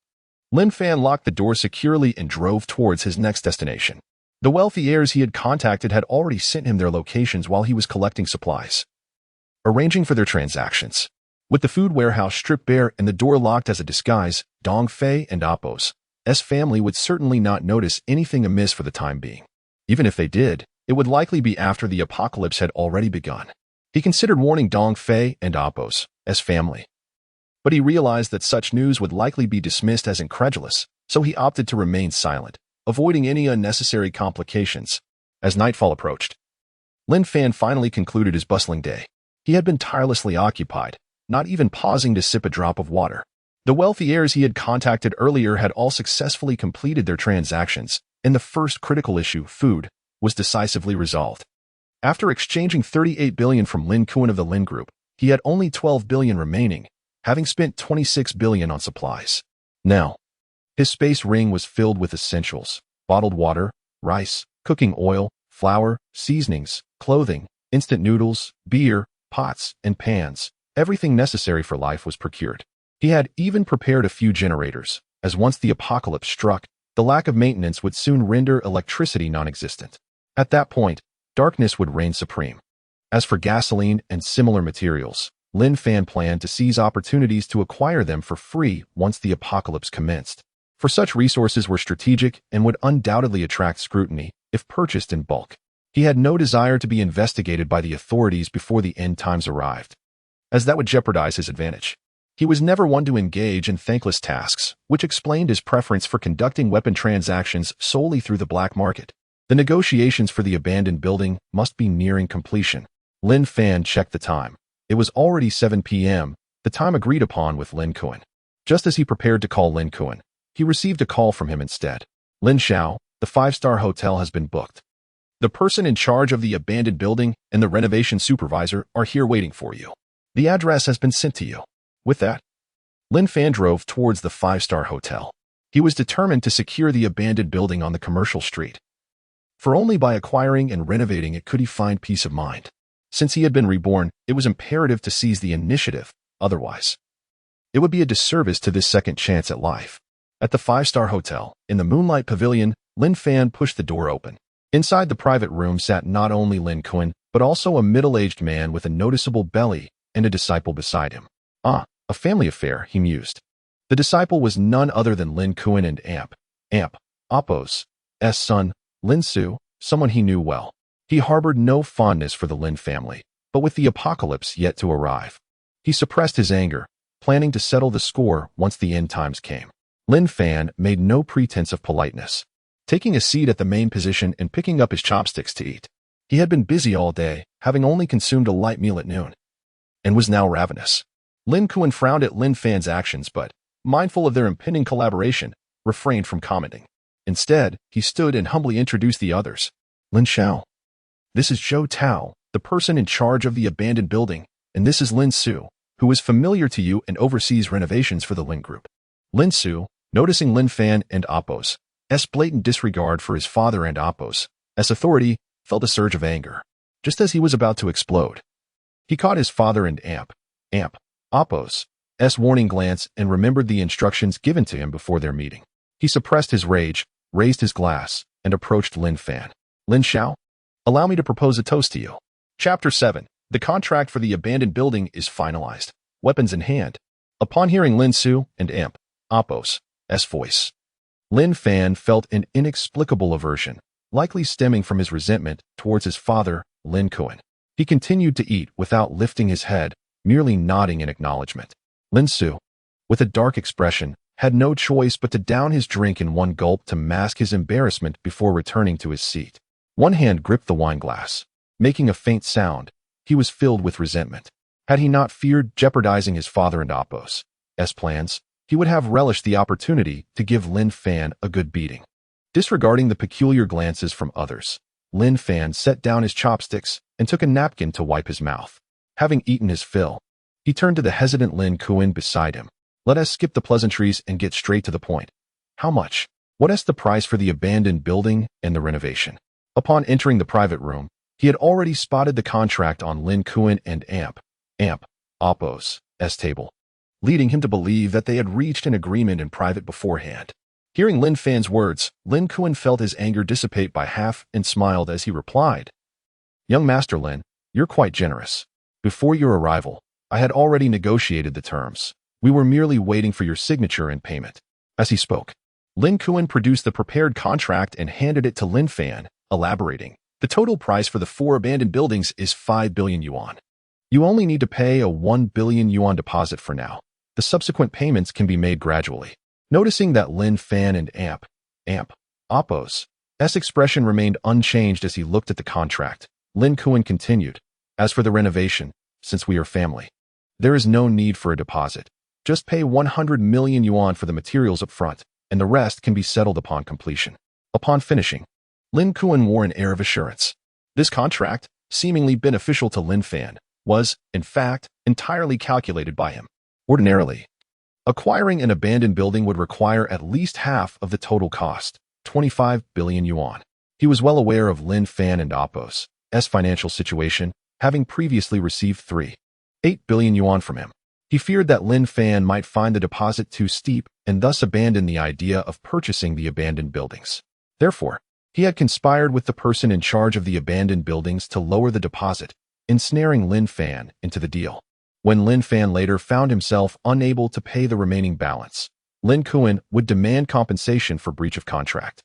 Lin Fan locked the door securely and drove towards his next destination. The wealthy heirs he had contacted had already sent him their locations while he was collecting supplies, arranging for their transactions. With the food warehouse stripped bare and the door locked as a disguise, Dong Fei and Oppo's family would certainly not notice anything amiss for the time being. Even if they did, it would likely be after the apocalypse had already begun. He considered warning Dong Fei and Oppo's family, but he realized that such news would likely be dismissed as incredulous, so he opted to remain silent, avoiding any unnecessary complications. As nightfall approached, Lin Fan finally concluded his bustling day. He had been tirelessly occupied, not even pausing to sip a drop of water. The wealthy heirs he had contacted earlier had all successfully completed their transactions, and the first critical issue, food, was decisively resolved. After exchanging 38 billion from Lin Kuan of the Lin Group, he had only 12 billion remaining, having spent 26 billion on supplies. Now, his space ring was filled with essentials: bottled water, rice, cooking oil, flour, seasonings, clothing, instant noodles, beer, pots, and pans. Everything necessary for life was procured. He had even prepared a few generators, as once the apocalypse struck, the lack of maintenance would soon render electricity non-existent. At that point, darkness would reign supreme. As for gasoline and similar materials, Lin Fan planned to seize opportunities to acquire them for free once the apocalypse commenced. For such resources were strategic and would undoubtedly attract scrutiny if purchased in bulk. He had no desire to be investigated by the authorities before the end times arrived, as that would jeopardize his advantage. He was never one to engage in thankless tasks, which explained his preference for conducting weapon transactions solely through the black market. The negotiations for the abandoned building must be nearing completion. Lin Fan checked the time. It was already 7 p.m., the time agreed upon with Lin Kuan. Just as he prepared to call Lin Kuan, he received a call from him instead. Lin Xiao, the 5-star hotel has been booked. The person in charge of the abandoned building and the renovation supervisor are here waiting for you. The address has been sent to you." With that, Lin Fan drove towards the five-star hotel. He was determined to secure the abandoned building on the commercial street. For only by acquiring and renovating it could he find peace of mind. Since he had been reborn, it was imperative to seize the initiative, otherwise it would be a disservice to this second chance at life. At the five-star hotel, in the Moonlight Pavilion, Lin Fan pushed the door open. Inside the private room sat not only Lin Kuan, but also a middle-aged man with a noticeable belly and a disciple beside him. "Ah, a family affair," he mused. The disciple was none other than Lin Kuan and Appo's son, Lin Su, someone he knew well. He harbored no fondness for the Lin family, but with the apocalypse yet to arrive, he suppressed his anger, planning to settle the score once the end times came. Lin Fan made no pretense of politeness, taking a seat at the main position and picking up his chopsticks to eat. He had been busy all day, having only consumed a light meal at noon, and was now ravenous. Lin Kuan frowned at Lin Fan's actions, but, mindful of their impending collaboration, refrained from commenting. Instead, he stood and humbly introduced the others. "Lin Xiao. This is Zhou Tao, the person in charge of the abandoned building, and this is Lin Su, who is familiar to you and oversees renovations for the Lin Group." Lin Su, noticing Lin Fan and Appo's blatant disregard for his father and Appo's authority, felt a surge of anger. Just as he was about to explode, he caught his father and Appo's warning glance and remembered the instructions given to him before their meeting. He suppressed his rage, raised his glass, and approached Lin Fan. "Lin Xiao, allow me to propose a toast to you." Chapter 7. The contract for the abandoned building is finalized, weapons in hand. Upon hearing Lin Su and Appo's voice, Lin Fan felt an inexplicable aversion, likely stemming from his resentment towards his father, Lin Kuan. He continued to eat without lifting his head, merely nodding in acknowledgement. Lin Su, with a dark expression, had no choice but to down his drink in one gulp to mask his embarrassment before returning to his seat. One hand gripped the wine glass, making a faint sound. He was filled with resentment. Had he not feared jeopardizing his father and Appo's plans, he would have relished the opportunity to give Lin Fan a good beating. Disregarding the peculiar glances from others, Lin Fan set down his chopsticks and took a napkin to wipe his mouth. Having eaten his fill, he turned to the hesitant Lin Kuan beside him. "Let us skip the pleasantries and get straight to the point. How much? What is the price for the abandoned building and the renovation?" Upon entering the private room, he had already spotted the contract on Lin Kuan and Appo's table, leading him to believe that they had reached an agreement in private beforehand. Hearing Lin Fan's words, Lin Kuan felt his anger dissipate by half and smiled as he replied, "Young Master Lin, you're quite generous. Before your arrival, I had already negotiated the terms. We were merely waiting for your signature and payment." As he spoke, Lin Kuan produced the prepared contract and handed it to Lin Fan, elaborating, "The total price for the 4 abandoned buildings is 5 billion yuan. You only need to pay a 1 billion yuan deposit for now. The subsequent payments can be made gradually." Noticing that Lin Fan and Appo's expression remained unchanged as he looked at the contract, Lin Kuan continued, "As for the renovation, since we are family, there is no need for a deposit. Just pay 100 million yuan for the materials up front, and the rest can be settled upon completion." Upon finishing, Lin Kuan wore an air of assurance. This contract, seemingly beneficial to Lin Fan, was, in fact, entirely calculated by him. Ordinarily, acquiring an abandoned building would require at least half of the total cost, 25 billion yuan. He was well aware of Lin Fan and Appo's financial situation, having previously received 3.8 billion yuan from him. He feared that Lin Fan might find the deposit too steep and thus abandon the idea of purchasing the abandoned buildings. Therefore, he had conspired with the person in charge of the abandoned buildings to lower the deposit, ensnaring Lin Fan into the deal. When Lin Fan later found himself unable to pay the remaining balance, Lin Kuan would demand compensation for breach of contract,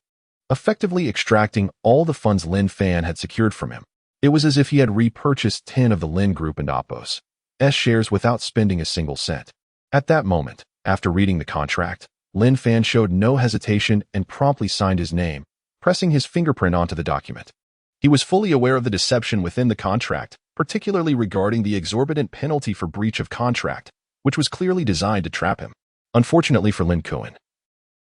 effectively extracting all the funds Lin Fan had secured from him. It was as if he had repurchased 10 of the Lin Group and Appo's shares without spending a single cent. At that moment, after reading the contract, Lin Fan showed no hesitation and promptly signed his name, pressing his fingerprint onto the document. He was fully aware of the deception within the contract, particularly regarding the exorbitant penalty for breach of contract, which was clearly designed to trap him. Unfortunately for Lin Kuan,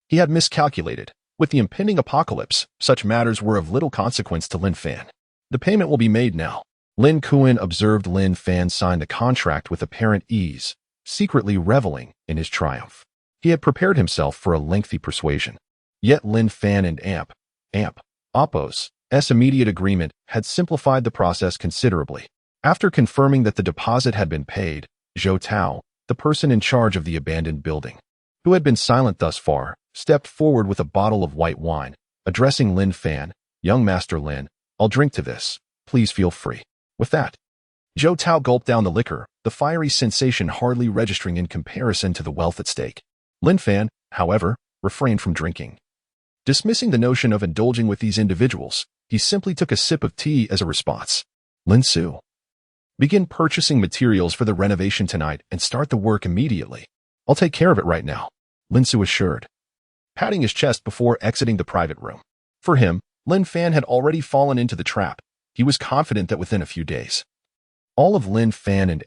he had miscalculated, With the impending apocalypse, such matters were of little consequence to Lin Fan. The payment will be made now. Lin Kuan observed Lin Fan sign the contract with apparent ease, secretly reveling in his triumph. He had prepared himself for a lengthy persuasion. Yet Lin Fan and Oppo's immediate agreement had simplified the process considerably. After confirming that the deposit had been paid, Zhou Tao, the person in charge of the abandoned building, who had been silent thus far, stepped forward with a bottle of white wine, addressing Lin Fan. "Young Master Lin, I'll drink to this. Please feel free." With that, Zhou Tao gulped down the liquor, the fiery sensation hardly registering in comparison to the wealth at stake. Lin Fan, however, refrained from drinking. Dismissing the notion of indulging with these individuals, he simply took a sip of tea as a response. "Lin Su, begin purchasing materials for the renovation tonight and start the work immediately. I'll take care of it right now," Lin Su assured, patting his chest before exiting the private room. For him, Lin Fan had already fallen into the trap. He was confident that within a few days, all of Lin Fan and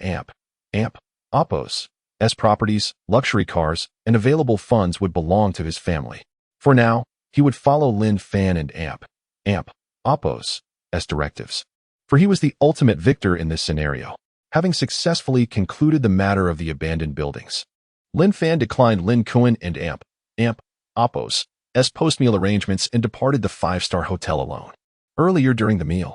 Oppo's properties, luxury cars, and available funds would belong to his family. For now, he would follow Lin Fan and Oppo's directives. For he was the ultimate victor in this scenario, having successfully concluded the matter of the abandoned buildings. Lin Fan declined Lin Kuan and Oppo's post-meal arrangements and departed the five-star hotel alone. Earlier during the meal,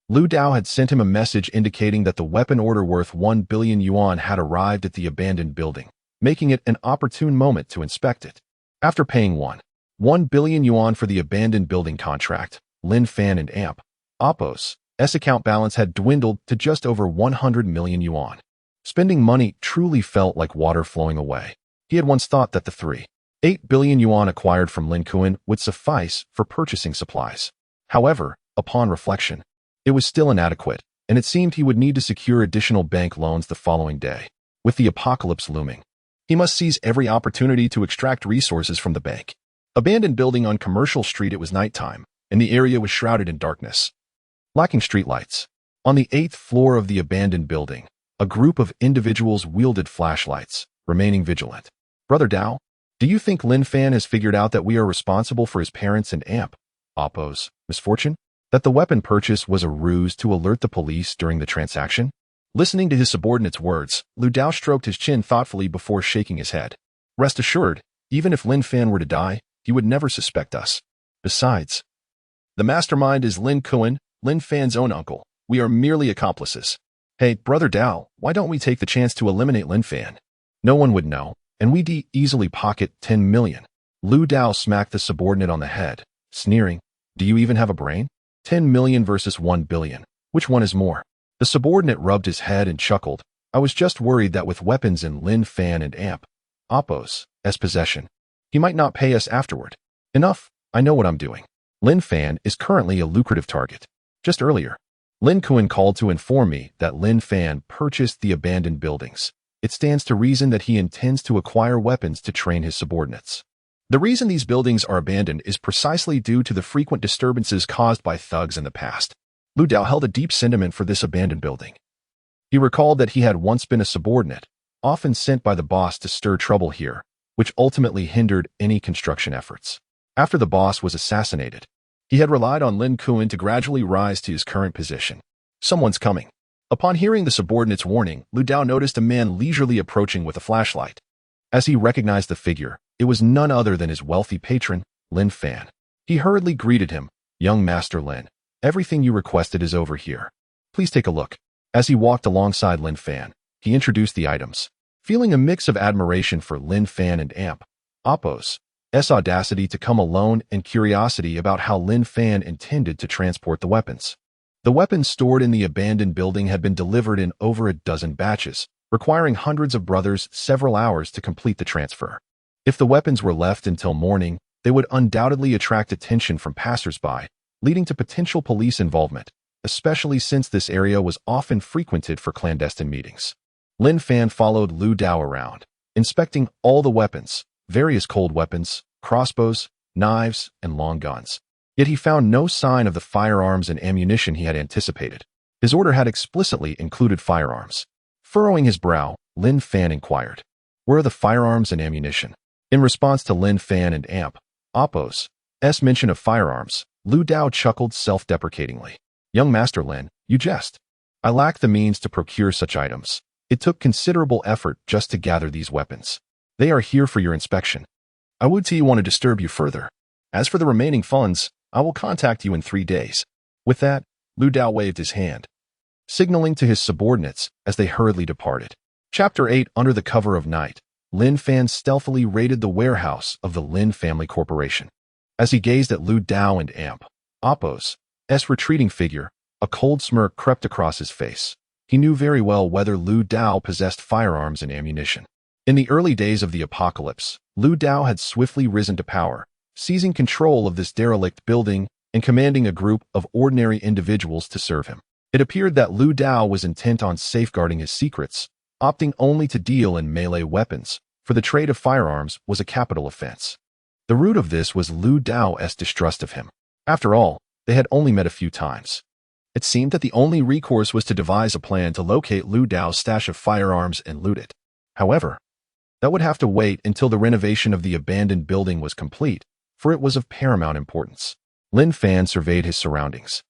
Lu Dao had sent him a message indicating that the weapon order worth 1 billion yuan had arrived at the abandoned building, making it an opportune moment to inspect it. After paying 1 billion yuan for the abandoned building contract, Lin Fan and Oppo's account balance had dwindled to just over 100 million yuan. Spending money truly felt like water flowing away. He had once thought that the 3.8 billion yuan acquired from Lin Kuan would suffice for purchasing supplies. However, upon reflection, it was still inadequate, and it seemed he would need to secure additional bank loans the following day. With the apocalypse looming, he must seize every opportunity to extract resources from the bank. Abandoned building on Commercial Street, it was nighttime, and the area was shrouded in darkness, lacking streetlights. On the 8th floor of the abandoned building, a group of individuals wielded flashlights, remaining vigilant. "Brother Dao, do you think Lin Fan has figured out that we are responsible for his parents and Oppo's misfortune? That the weapon purchase was a ruse to alert the police during the transaction?" Listening to his subordinate's words, Lu Dao stroked his chin thoughtfully before shaking his head. "Rest assured, even if Lin Fan were to die, he would never suspect us. Besides, the mastermind is Lin Kuan, Lin Fan's own uncle. We are merely accomplices. Hey, Brother Dao, why don't we take the chance to eliminate Lin Fan? No one would know, and we'd easily pocket 10 million. Lu Dao smacked the subordinate on the head, sneering, "Do you even have a brain? 10 million versus 1 billion. Which one is more?" The subordinate rubbed his head and chuckled. "I was just worried that with weapons in Lin Fan and Oppo's possession, he might not pay us afterward. Enough, I know what I'm doing. Lin Fan is currently a lucrative target. Just earlier, Lin Kuan called to inform me that Lin Fan purchased the abandoned buildings. It stands to reason that he intends to acquire weapons to train his subordinates. The reason these buildings are abandoned is precisely due to the frequent disturbances caused by thugs in the past." Lu Dao held a deep sentiment for this abandoned building. He recalled that he had once been a subordinate, often sent by the boss to stir trouble here, which ultimately hindered any construction efforts. After the boss was assassinated, he had relied on Lin Kuan to gradually rise to his current position. "Someone's coming." Upon hearing the subordinate's warning, Lu Dao noticed a man leisurely approaching with a flashlight. As he recognized the figure, it was none other than his wealthy patron, Lin Fan. He hurriedly greeted him. "Young Master Lin, everything you requested is over here. Please take a look." As he walked alongside Lin Fan, he introduced the items. Feeling a mix of admiration for Lin Fan and Oppo's audacity to come alone and curiosity about how Lin Fan intended to transport the weapons. The weapons stored in the abandoned building had been delivered in over a dozen batches, requiring hundreds of brothers several hours to complete the transfer. If the weapons were left until morning, they would undoubtedly attract attention from passers-by, leading to potential police involvement, especially since this area was often frequented for clandestine meetings. Lin Fan followed Lu Dao around, inspecting all the weapons, various cold weapons, crossbows, knives, and long guns. Yet he found no sign of the firearms and ammunition he had anticipated. His order had explicitly included firearms. Furrowing his brow, Lin Fan inquired, "Where are the firearms and ammunition?" In response to Lin Fan and Oppo's mention of firearms, Lu Dao chuckled self-deprecatingly. Young Master Lin, you jest. I lack the means to procure such items. It took considerable effort just to gather these weapons. They are here for your inspection. I would want to disturb you further. As for the remaining funds, I will contact you in 3 days. With that, Lu Dao waved his hand, signaling to his subordinates as they hurriedly departed. Chapter 8. Under the cover of night, Lin Fan stealthily raided the warehouse of the Lin family corporation. As he gazed at Lu Dao and Appo's retreating figure, a cold smirk crept across his face. He knew very well whether Lu Dao possessed firearms and ammunition. In the early days of the apocalypse, Lu Dao had swiftly risen to power, seizing control of this derelict building and commanding a group of ordinary individuals to serve him. It appeared that Lu Dao was intent on safeguarding his secrets, opting only to deal in melee weapons, for the trade of firearms was a capital offense. The root of this was Lu Dao's distrust of him. After all, they had only met a few times. It seemed that the only recourse was to devise a plan to locate Lu Dao's stash of firearms and loot it. However, that would have to wait until the renovation of the abandoned building was complete, for it was of paramount importance. Lin Fan surveyed his surroundings,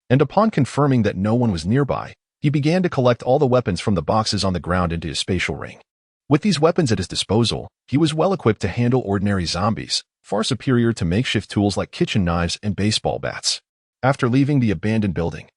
and upon confirming that no one was nearby, he began to collect all the weapons from the boxes on the ground into his spatial ring. With these weapons at his disposal, he was well equipped to handle ordinary zombies, far superior to makeshift tools like kitchen knives and baseball bats. After leaving the abandoned building,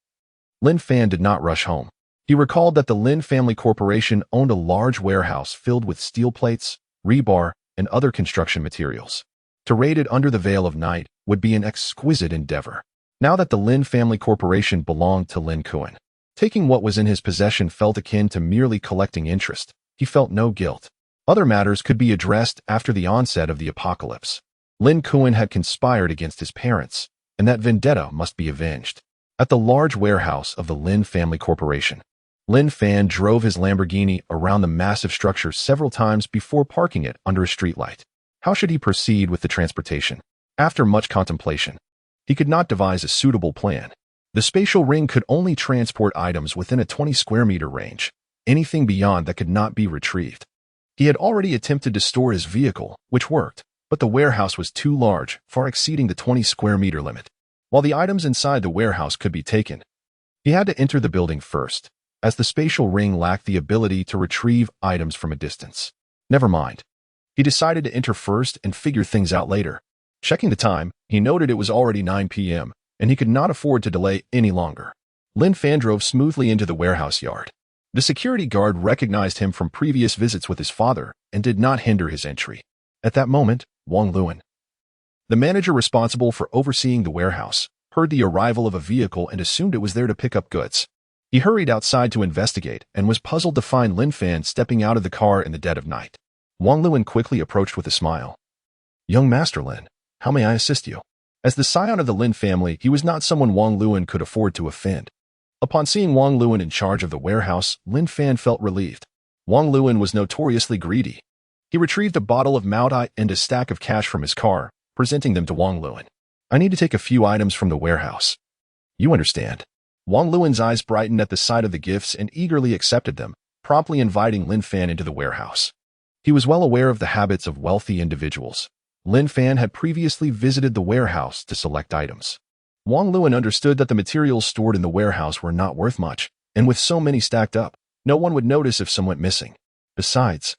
Lin Fan did not rush home. He recalled that the Lin family corporation owned a large warehouse filled with steel plates, rebar, and other construction materials. To raid it under the veil of night would be an exquisite endeavor. Now that the Lin family corporation belonged to Lin Kuan, taking what was in his possession felt akin to merely collecting interest. He felt no guilt. Other matters could be addressed after the onset of the apocalypse. Lin Kuan had conspired against his parents, and that vendetta must be avenged. At the large warehouse of the Lin family corporation, Lin Fan drove his Lamborghini around the massive structure several times before parking it under a streetlight. How should he proceed with the transportation? After much contemplation, he could not devise a suitable plan. The spatial ring could only transport items within a 20 square meter range. Anything beyond that could not be retrieved. He had already attempted to store his vehicle, which worked, but the warehouse was too large, far exceeding the 20 square meter limit. While the items inside the warehouse could be taken, he had to enter the building first, as the spatial ring lacked the ability to retrieve items from a distance. Never mind. He decided to enter first and figure things out later. Checking the time, he noted it was already 9 p.m., and he could not afford to delay any longer. Lin Fan drove smoothly into the warehouse yard. The security guard recognized him from previous visits with his father and did not hinder his entry. At that moment, Wang Luan, the manager responsible for overseeing the warehouse, heard the arrival of a vehicle and assumed it was there to pick up goods. He hurried outside to investigate and was puzzled to find Lin Fan stepping out of the car in the dead of night. Wang Luan quickly approached with a smile. Young Master Lin, how may I assist you? As the scion of the Lin family, he was not someone Wang Luan could afford to offend. Upon seeing Wang Luan in charge of the warehouse, Lin Fan felt relieved. Wang Luan was notoriously greedy. He retrieved a bottle of Maodai and a stack of cash from his car, presenting them to Wang Luan. I need to take a few items from the warehouse. You understand. Wang Luan's eyes brightened at the sight of the gifts and eagerly accepted them, promptly inviting Lin Fan into the warehouse. He was well aware of the habits of wealthy individuals. Lin Fan had previously visited the warehouse to select items. Wang Luan understood that the materials stored in the warehouse were not worth much, and with so many stacked up, no one would notice if some went missing. Besides,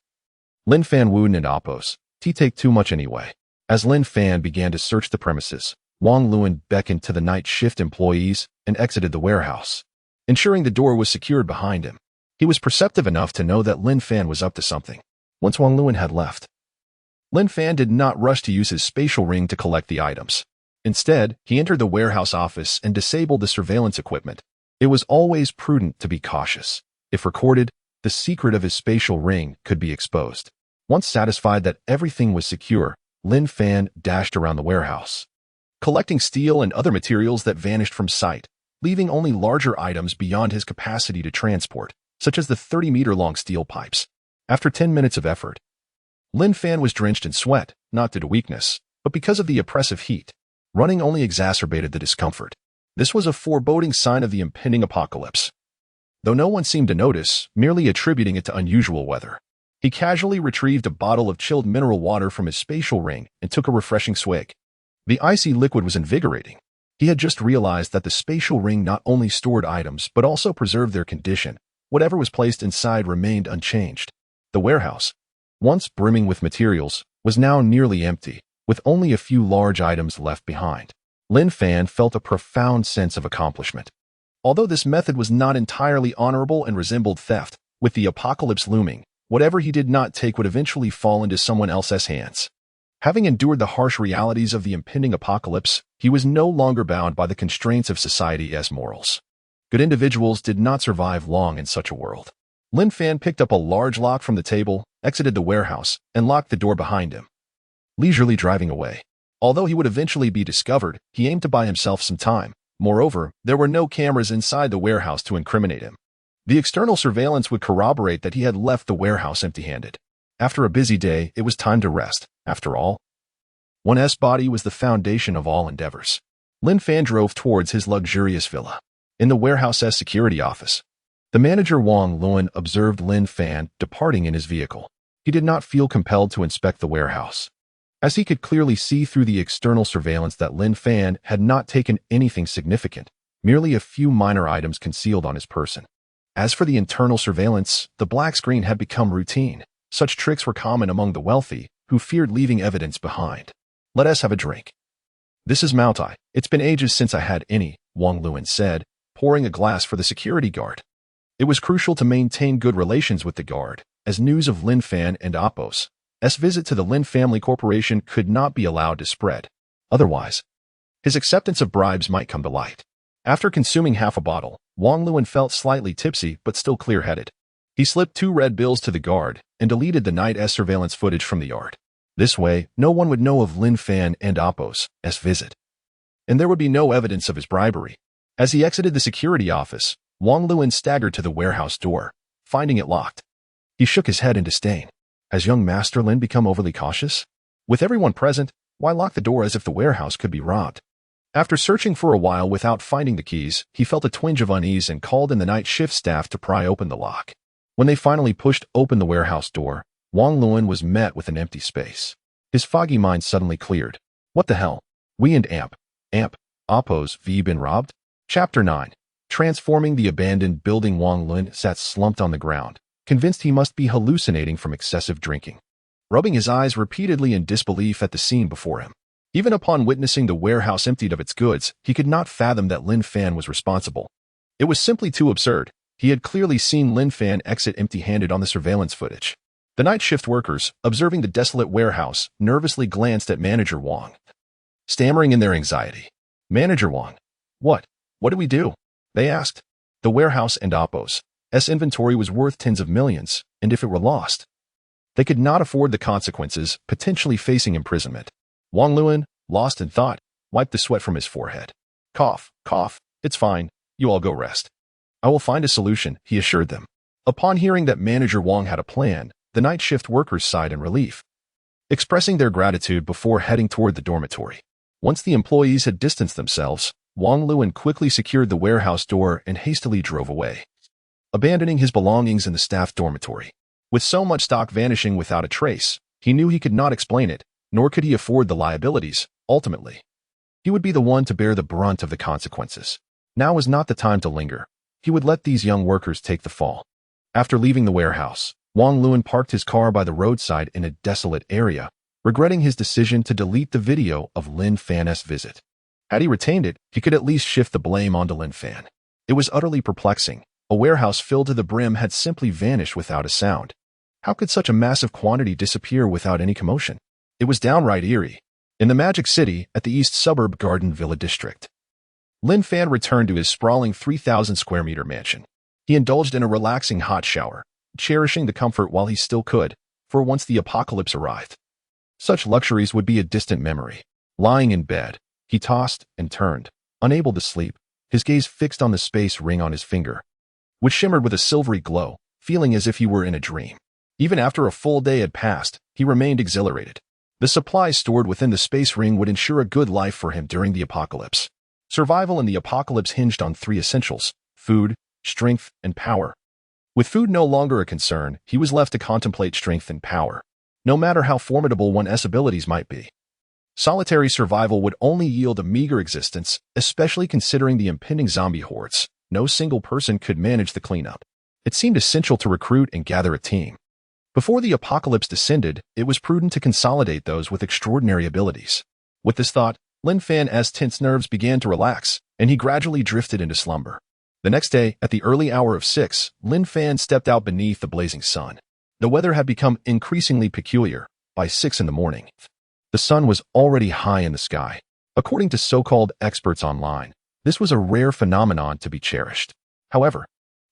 Lin Fan wouldn't and Appo's take too much anyway. As Lin Fan began to search the premises, Wang Luan beckoned to the night shift employees and exited the warehouse, ensuring the door was secured behind him. He was perceptive enough to know that Lin Fan was up to something. Once Wang Luan had left, Lin Fan did not rush to use his spatial ring to collect the items. Instead, he entered the warehouse office and disabled the surveillance equipment. It was always prudent to be cautious. If recorded, the secret of his spatial ring could be exposed. Once satisfied that everything was secure, Lin Fan dashed around the warehouse, collecting steel and other materials that vanished from sight, leaving only larger items beyond his capacity to transport, such as the 30-meter-long steel pipes. After 10 minutes of effort, Lin Fan was drenched in sweat, not due to weakness, but because of the oppressive heat. Running only exacerbated the discomfort. This was a foreboding sign of the impending apocalypse. Though no one seemed to notice, merely attributing it to unusual weather. He casually retrieved a bottle of chilled mineral water from his spatial ring and took a refreshing swig. The icy liquid was invigorating. He had just realized that the spatial ring not only stored items but also preserved their condition. Whatever was placed inside remained unchanged. The warehouse, once brimming with materials, was now nearly empty, with only a few large items left behind. Lin Fan felt a profound sense of accomplishment. Although this method was not entirely honorable and resembled theft, with the apocalypse looming, whatever he did not take would eventually fall into someone else's hands. Having endured the harsh realities of the impending apocalypse, he was no longer bound by the constraints of society's morals. Good individuals did not survive long in such a world. Lin Fan picked up a large lock from the table, exited the warehouse, and locked the door behind him, leisurely driving away. Although he would eventually be discovered, he aimed to buy himself some time. Moreover, there were no cameras inside the warehouse to incriminate him. The external surveillance would corroborate that he had left the warehouse empty-handed. After a busy day, it was time to rest. After all, one's body was the foundation of all endeavors. Lin Fan drove towards his luxurious villa. In the warehouse's security office, the manager Wang Luan observed Lin Fan departing in his vehicle. He did not feel compelled to inspect the warehouse, as he could clearly see through the external surveillance that Lin Fan had not taken anything significant, merely a few minor items concealed on his person. As for the internal surveillance, the black screen had become routine. Such tricks were common among the wealthy, who feared leaving evidence behind. "Let us have a drink." "This is Moutai. It's been ages since I had any," Wang Luan said, pouring a glass for the security guard. It was crucial to maintain good relations with the guard, as news of Lin Fan and Apos' visit to the Lin family corporation could not be allowed to spread. Otherwise, his acceptance of bribes might come to light. After consuming half a bottle, Wang Luan felt slightly tipsy but still clear-headed. He slipped 2 red bills to the guard and deleted the night's surveillance footage from the yard. This way, no one would know of Lin Fan and Apos' visit, and there would be no evidence of his bribery. As he exited the security office, Wang Luan staggered to the warehouse door, finding it locked. He shook his head in disdain. Has young Master Lin become overly cautious? With everyone present, why lock the door as if the warehouse could be robbed? After searching for a while without finding the keys, he felt a twinge of unease and called in the night shift staff to pry open the lock. When they finally pushed open the warehouse door, Wang Luan was met with an empty space. His foggy mind suddenly cleared. What the hell? We and Apos been robbed? Chapter 9. Transforming the abandoned building. Wang Luan sat slumped on the ground, convinced he must be hallucinating from excessive drinking, rubbing his eyes repeatedly in disbelief at the scene before him. Even upon witnessing the warehouse emptied of its goods, he could not fathom that Lin Fan was responsible. It was simply too absurd. He had clearly seen Lin Fan exit empty-handed on the surveillance footage. The night shift workers, observing the desolate warehouse, nervously glanced at Manager Wang, stammering in their anxiety. "Manager Wang, what do we do?" they asked. The warehouse and Apos' inventory was worth tens of millions, and if it were lost, they could not afford the consequences, potentially facing imprisonment. Wang Luan, lost in thought, wiped the sweat from his forehead. Cough, cough, it's fine, you all go rest. I will find a solution, he assured them. Upon hearing that Manager Wang had a plan, the night shift workers sighed in relief, expressing their gratitude before heading toward the dormitory. Once the employees had distanced themselves, Wang Luan quickly secured the warehouse door and hastily drove away, abandoning his belongings in the staff dormitory. With so much stock vanishing without a trace, he knew he could not explain it, nor could he afford the liabilities. Ultimately, he would be the one to bear the brunt of the consequences. Now was not the time to linger. He would let these young workers take the fall. After leaving the warehouse, Wang Luan parked his car by the roadside in a desolate area, regretting his decision to delete the video of Lin Fan's visit. Had he retained it, he could at least shift the blame onto Lin Fan. It was utterly perplexing. A warehouse filled to the brim had simply vanished without a sound. How could such a massive quantity disappear without any commotion? It was downright eerie. In the Magic City, at the east suburb Garden Villa district, Lin Fan returned to his sprawling 3,000 square meter mansion. He indulged in a relaxing hot shower, cherishing the comfort while he still could, for once the apocalypse arrived, such luxuries would be a distant memory. Lying in bed, he tossed and turned, unable to sleep, his gaze fixed on the space ring on his finger, which shimmered with a silvery glow, feeling as if he were in a dream. Even after a full day had passed, he remained exhilarated. The supplies stored within the space ring would ensure a good life for him during the apocalypse. Survival in the apocalypse hinged on 3 essentials: food, strength, and power. With food no longer a concern, he was left to contemplate strength and power, no matter how formidable one's abilities might be. Solitary survival would only yield a meager existence, especially considering the impending zombie hordes. No single person could manage the cleanup. It seemed essential to recruit and gather a team. Before the apocalypse descended, it was prudent to consolidate those with extraordinary abilities. With this thought, Lin Fan's tense nerves began to relax, and he gradually drifted into slumber. The next day, at the early hour of 6, Lin Fan stepped out beneath the blazing sun. The weather had become increasingly peculiar. By 6 in the morning, the sun was already high in the sky. According to so-called experts online, this was a rare phenomenon to be cherished. However,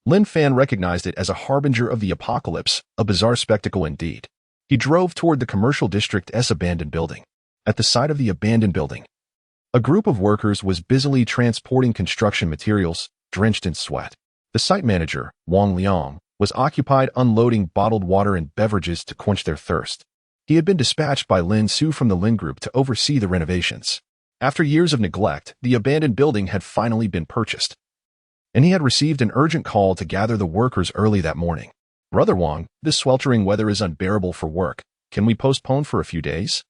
Lin Fan recognized it as a harbinger of the apocalypse, a bizarre spectacle indeed. He drove toward the commercial district's abandoned building. At the side of the abandoned building, a group of workers was busily transporting construction materials, drenched in sweat. The site manager, Wang Liang, was occupied unloading bottled water and beverages to quench their thirst. He had been dispatched by Lin Su from the Lin Group to oversee the renovations. After years of neglect, the abandoned building had finally been purchased, and he had received an urgent call to gather the workers early that morning. "Brother Wang, this sweltering weather is unbearable for work. Can we postpone for a few days?"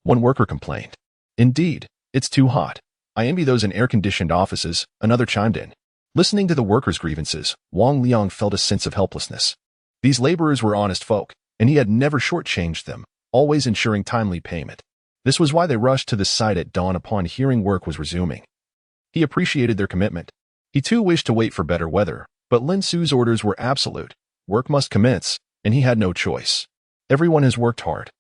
One worker complained. "Indeed, it's too hot. I envy those in air-conditioned offices," another chimed in. Listening to the workers' grievances, Wang Liang felt a sense of helplessness. These laborers were honest folk, and he had never shortchanged them, always ensuring timely payment. This was why they rushed to the site at dawn upon hearing work was resuming. He appreciated their commitment. He too wished to wait for better weather, but Lin Su's orders were absolute. Work must commence, and he had no choice. "Everyone has worked hard.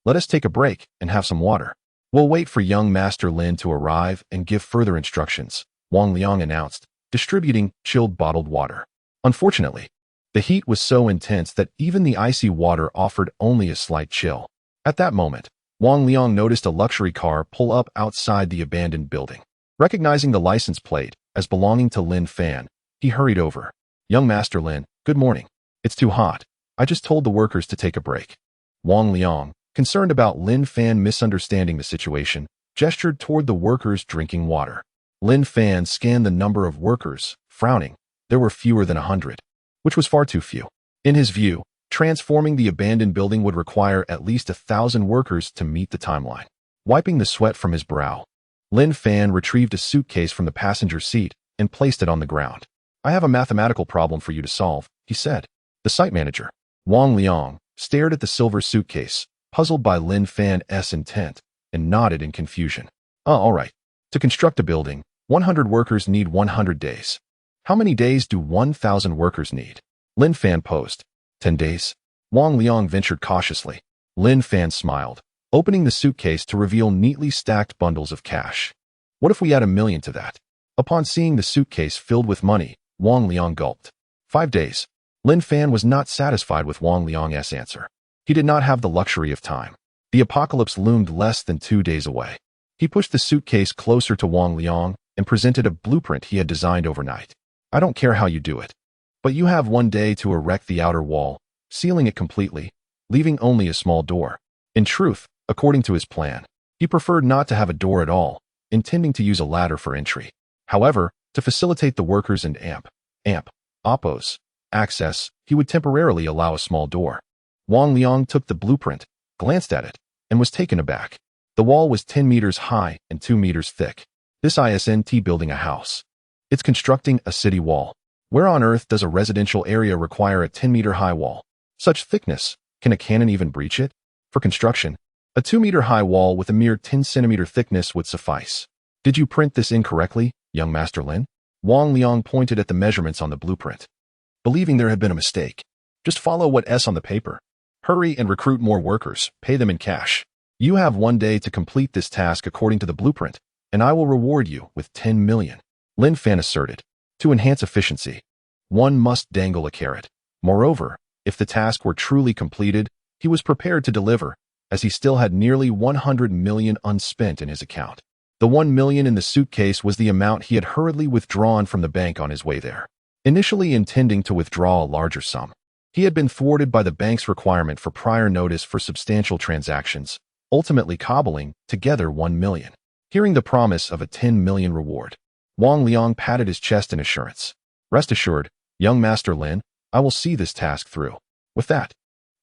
Let us take a break and have some water. We'll wait for young Master Lin to arrive and give further instructions," Wang Liang announced, distributing chilled bottled water. Unfortunately, the heat was so intense that even the icy water offered only a slight chill. At that moment, Wang Liang noticed a luxury car pull up outside the abandoned building. Recognizing the license plate as belonging to Lin Fan, he hurried over. "Young Master Lin, good morning. It's too hot. I just told the workers to take a break." Wang Liang, concerned about Lin Fan misunderstanding the situation, gestured toward the workers drinking water. Lin Fan scanned the number of workers, frowning. There were fewer than 100, which was far too few. In his view, transforming the abandoned building would require at least 1,000 workers to meet the timeline. Wiping the sweat from his brow, Lin Fan retrieved a suitcase from the passenger seat and placed it on the ground. "I have a mathematical problem for you to solve," he said. The site manager, Wang Liang, stared at the silver suitcase, puzzled by Lin Fan's intent, and nodded in confusion. All right. To construct a building, 100 workers need 100 days. How many days do 1,000 workers need?" Lin Fan posed. 10 days. Wang Liang ventured cautiously. Lin Fan smiled, opening the suitcase to reveal neatly stacked bundles of cash. "What if we add 1,000,000 to that?" Upon seeing the suitcase filled with money, Wang Liang gulped. 5 days. Lin Fan was not satisfied with Wang Liang's answer. He did not have the luxury of time. The apocalypse loomed less than 2 days away. He pushed the suitcase closer to Wang Liang and presented a blueprint he had designed overnight. "I don't care how you do it, but you have 1 day to erect the outer wall, sealing it completely, leaving only a small door." In truth, according to his plan, he preferred not to have a door at all, intending to use a ladder for entry. However, to facilitate the workers and oppose access, he would temporarily allow a small door. Wang Liang took the blueprint, glanced at it, and was taken aback. The wall was 10 meters high and 2 meters thick. This isn't building a house. It's constructing a city wall. Where on earth does a residential area require a 10-meter-high wall? Such thickness, can a cannon even breach it? For construction, a 2-meter-high wall with a mere 10-centimeter thickness would suffice. "Did you print this incorrectly, young Master Lin?" Wang Liang pointed at the measurements on the blueprint, believing there had been a mistake. "Just follow what's on the paper. Hurry and recruit more workers, pay them in cash. You have 1 day to complete this task according to the blueprint, and I will reward you with 10 million. Lin Fan asserted. To enhance efficiency, one must dangle a carrot. Moreover, if the task were truly completed, he was prepared to deliver, as he still had nearly 100 million unspent in his account. The 1 million in the suitcase was the amount he had hurriedly withdrawn from the bank on his way there. Initially intending to withdraw a larger sum, he had been thwarted by the bank's requirement for prior notice for substantial transactions, ultimately cobbling together 1 million. Hearing the promise of a 10 million reward, Wang Liang patted his chest in assurance. "Rest assured, young Master Lin, I will see this task through." With that,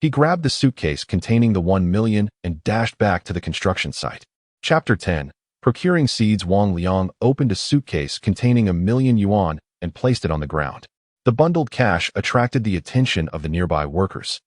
he grabbed the suitcase containing the 1 million and dashed back to the construction site. Chapter 10. Procuring Seeds. Wang Liang opened a suitcase containing 1,000,000 yuan and placed it on the ground. The bundled cash attracted the attention of the nearby workers,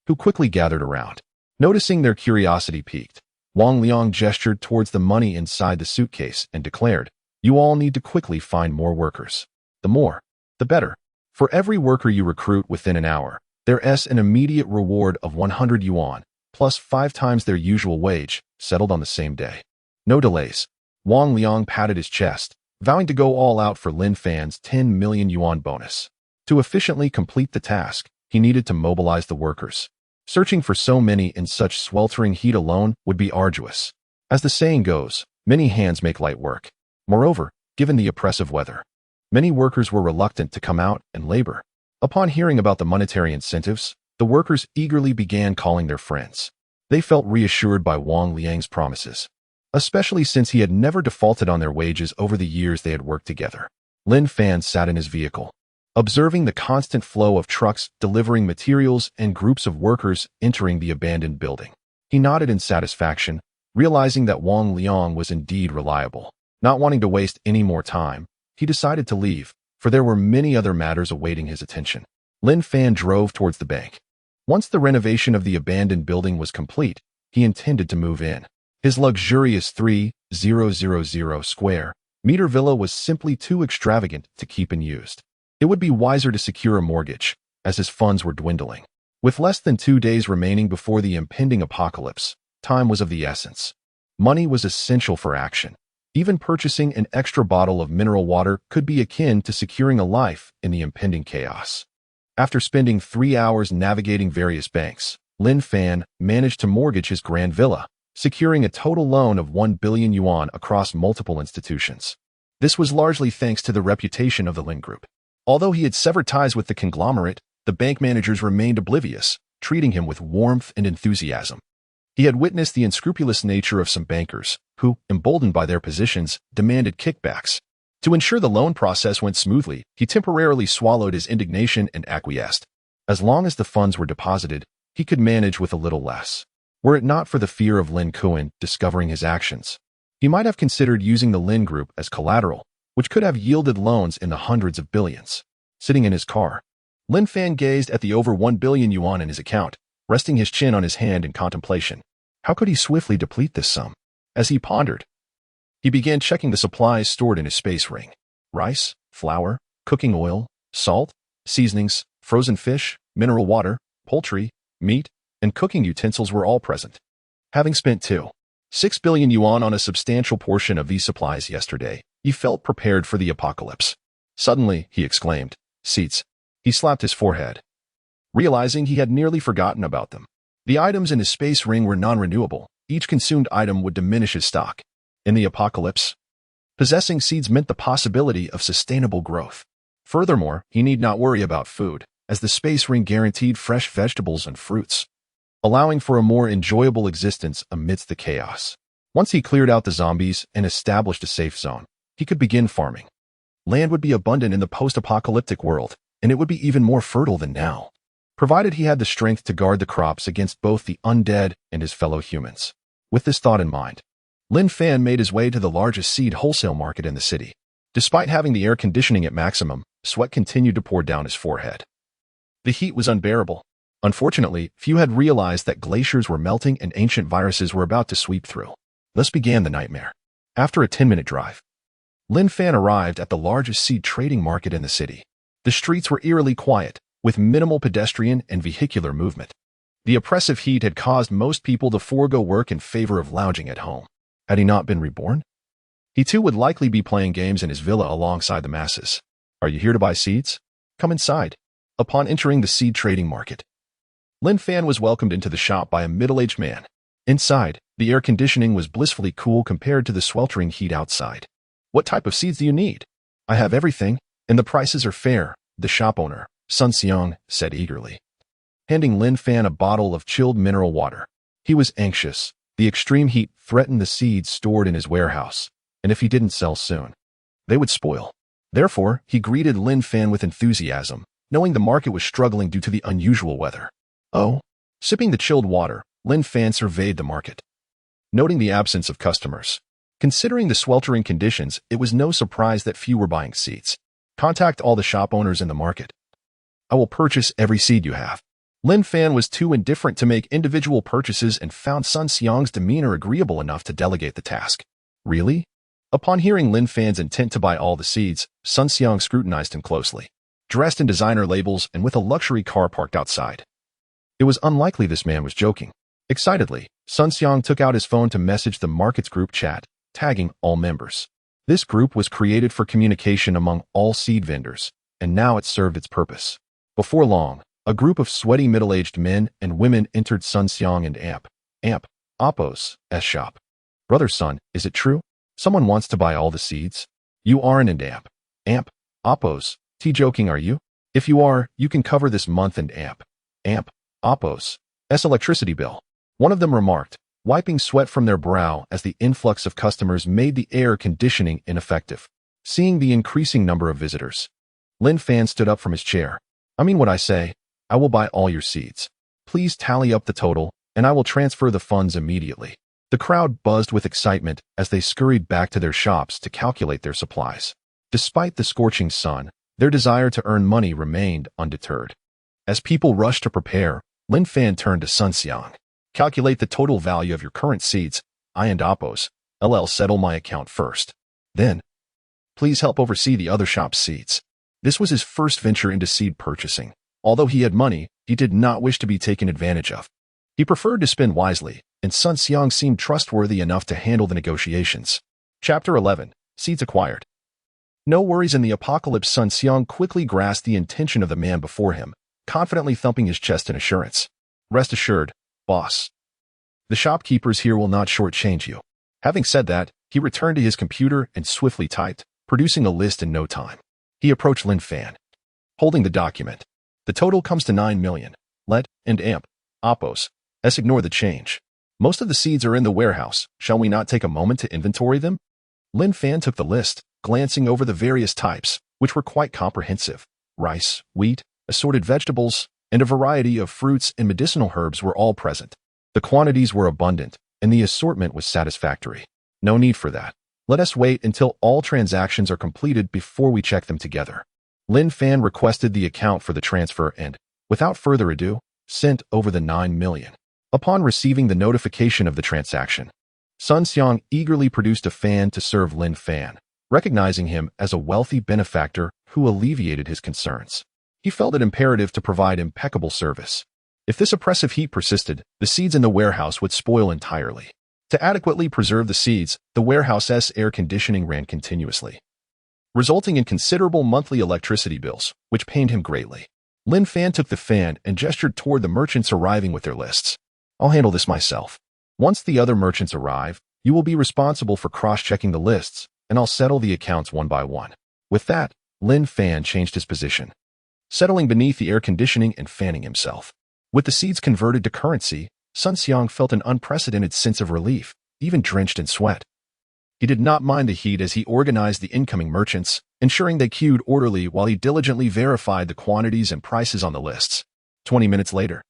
who quickly gathered around. Noticing their curiosity piqued, Wang Liang gestured towards the money inside the suitcase and declared, "You all need to quickly find more workers. The more, the better. For every worker you recruit within an hour, there's an immediate reward of 100 yuan, plus 5 times their usual wage, settled on the same day. No delays." Wang Liang patted his chest, vowing to go all out for Lin Fan's 10 million yuan bonus. To efficiently complete the task, he needed to mobilize the workers. Searching for so many in such sweltering heat alone would be arduous. As the saying goes, many hands make light work. Moreover, given the oppressive weather, many workers were reluctant to come out and labor. Upon hearing about the monetary incentives, the workers eagerly began calling their friends. They felt reassured by Wang Liang's promises, especially since he had never defaulted on their wages over the years they had worked together. Lin Fan sat in his vehicle, observing the constant flow of trucks delivering materials and groups of workers entering the abandoned building. He nodded in satisfaction, realizing that Wang Liang was indeed reliable. Not wanting to waste any more time, he decided to leave, for there were many other matters awaiting his attention. Lin Fan drove towards the bank. Once the renovation of the abandoned building was complete, he intended to move in. His luxurious 3,000 square meter villa was simply too extravagant to keep unused. It would be wiser to secure a mortgage, as his funds were dwindling. With less than 2 days remaining before the impending apocalypse, time was of the essence. Money was essential for action. Even purchasing an extra bottle of mineral water could be akin to securing a life in the impending chaos. After spending 3 hours navigating various banks, Lin Fan managed to mortgage his grand villa, securing a total loan of 1 billion yuan across multiple institutions. This was largely thanks to the reputation of the Lin Group. Although he had severed ties with the conglomerate, the bank managers remained oblivious, treating him with warmth and enthusiasm. He had witnessed the unscrupulous nature of some bankers, who, emboldened by their positions, demanded kickbacks. To ensure the loan process went smoothly, he temporarily swallowed his indignation and acquiesced. As long as the funds were deposited, he could manage with a little less. Were it not for the fear of Lin Kuan discovering his actions, he might have considered using the Lin Group as collateral, which could have yielded loans in the hundreds of billions. Sitting in his car, Lin Fan gazed at the over 1 billion yuan in his account, resting his chin on his hand in contemplation. How could he swiftly deplete this sum? As he pondered, he began checking the supplies stored in his space ring. Rice, flour, cooking oil, salt, seasonings, frozen fish, mineral water, poultry, meat, and cooking utensils were all present. Having spent 2.6 billion yuan on a substantial portion of these supplies yesterday, he felt prepared for the apocalypse. Suddenly, he exclaimed, "Seats." He slapped his forehead, realizing he had nearly forgotten about them. The items in his space ring were non-renewable. Each consumed item would diminish his stock. In the apocalypse, possessing seeds meant the possibility of sustainable growth. Furthermore, he need not worry about food, as the space ring guaranteed fresh vegetables and fruits, allowing for a more enjoyable existence amidst the chaos. Once he cleared out the zombies and established a safe zone, he could begin farming. Land would be abundant in the post-apocalyptic world, and it would be even more fertile than now, provided he had the strength to guard the crops against both the undead and his fellow humans. With this thought in mind, Lin Fan made his way to the largest seed wholesale market in the city. Despite having the air conditioning at maximum, sweat continued to pour down his forehead. The heat was unbearable. Unfortunately, few had realized that glaciers were melting and ancient viruses were about to sweep through. Thus began the nightmare. After a 10-minute drive, Lin Fan arrived at the largest seed trading market in the city. The streets were eerily quiet, with minimal pedestrian and vehicular movement. The oppressive heat had caused most people to forego work in favor of lounging at home. Had he not been reborn, he too would likely be playing games in his villa alongside the masses. "Are you here to buy seeds? Come inside." Upon entering the seed trading market, Lin Fan was welcomed into the shop by a middle-aged man. Inside, the air conditioning was blissfully cool compared to the sweltering heat outside. "What type of seeds do you need? I have everything, and the prices are fair," the shop owner, Sun Xiang, said eagerly, handing Lin Fan a bottle of chilled mineral water. He was anxious. The extreme heat threatened the seeds stored in his warehouse, and if he didn't sell soon, they would spoil. Therefore, he greeted Lin Fan with enthusiasm, knowing the market was struggling due to the unusual weather. Oh, sipping the chilled water, Lin Fan surveyed the market. noting the absence of customers. Considering the sweltering conditions, it was no surprise that few were buying seeds. Contact all the shop owners in the market. I will purchase every seed you have. Lin Fan was too indifferent to make individual purchases and found Sun Xiang's demeanor agreeable enough to delegate the task. Really? Upon hearing Lin Fan's intent to buy all the seeds, Sun Xiang scrutinized him closely. Dressed in designer labels and with a luxury car parked outside. It was unlikely this man was joking. Excitedly, Sun Xiang took out his phone to message the market's group chat, tagging all members. This group was created for communication among all seed vendors, and now it served its purpose. Before long, a group of sweaty middle-aged men and women entered Sun Xiang and Oppo's shop. Brother Sun, is it true? Someone wants to buy all the seeds? You aren't in Oppo's. Joking, are you? If you are, you can cover this month and Oppo's electricity bill. One of them remarked, wiping sweat from their brow as the influx of customers made the air conditioning ineffective. Seeing the increasing number of visitors, Lin Fan stood up from his chair. I mean what I say. I will buy all your seeds. Please tally up the total, and I will transfer the funds immediately. The crowd buzzed with excitement as they scurried back to their shops to calculate their supplies. Despite the scorching sun, their desire to earn money remained undeterred. As people rushed to prepare, Lin Fan turned to Sun Xiang. Calculate the total value of your current seeds. I and Oppo's settle my account first. Then, please help oversee the other shop's seeds. This was his first venture into seed purchasing. Although he had money, he did not wish to be taken advantage of. He preferred to spend wisely, and Sun Xiang seemed trustworthy enough to handle the negotiations. Chapter 11. Seeds acquired. No worries in the apocalypse. Sun Xiang quickly grasped the intention of the man before him, confidently thumping his chest in assurance. Rest assured, boss. The shopkeepers here will not shortchange you. Having said that, he returned to his computer and swiftly typed, producing a list in no time. He approached Lin Fan, holding the document. The total comes to 9 million. Oppo's ignore the change. Most of the seeds are in the warehouse. Shall we not take a moment to inventory them? Lin Fan took the list, glancing over the various types, which were quite comprehensive. Rice, wheat, assorted vegetables, and a variety of fruits and medicinal herbs were all present. The quantities were abundant, and the assortment was satisfactory. No need for that. Let us wait until all transactions are completed before we check them together. Lin Fan requested the account for the transfer and, without further ado, sent over the 9 million. Upon receiving the notification of the transaction, Sun Xiang eagerly produced a fan to serve Lin Fan, recognizing him as a wealthy benefactor who alleviated his concerns. He felt it imperative to provide impeccable service. If this oppressive heat persisted, the seeds in the warehouse would spoil entirely. To adequately preserve the seeds, the warehouse's air conditioning ran continuously, resulting in considerable monthly electricity bills, which pained him greatly. Lin Fan took the fan and gestured toward the merchants arriving with their lists. I'll handle this myself. Once the other merchants arrive, you will be responsible for cross-checking the lists, and I'll settle the accounts one by one. With that, Lin Fan changed his position, settling beneath the air conditioning and fanning himself. With the seeds converted to currency, Sun Xiang felt an unprecedented sense of relief, even drenched in sweat. He did not mind the heat as he organized the incoming merchants, ensuring they queued orderly while he diligently verified the quantities and prices on the lists. 20 minutes later,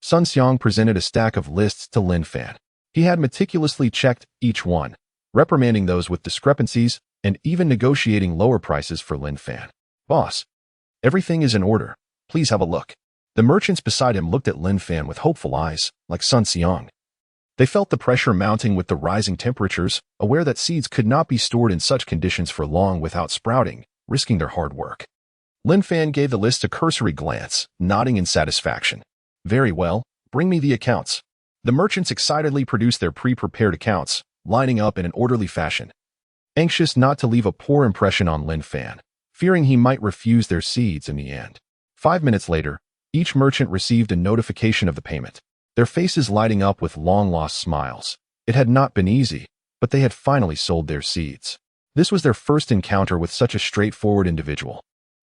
Sun Xiang presented a stack of lists to Lin Fan. He had meticulously checked each one, reprimanding those with discrepancies and even negotiating lower prices for Lin Fan. Boss, everything is in order. Please have a look. The merchants beside him looked at Lin Fan with hopeful eyes, like Sun Xiang. They felt the pressure mounting with the rising temperatures, aware that seeds could not be stored in such conditions for long without sprouting, risking their hard work. Lin Fan gave the list a cursory glance, nodding in satisfaction. Very well, bring me the accounts. The merchants excitedly produced their pre-prepared accounts, lining up in an orderly fashion. Anxious not to leave a poor impression on Lin Fan, fearing he might refuse their seeds in the end. 5 minutes later, each merchant received a notification of the payment, their faces lighting up with long-lost smiles. It had not been easy, but they had finally sold their seeds. This was their first encounter with such a straightforward individual,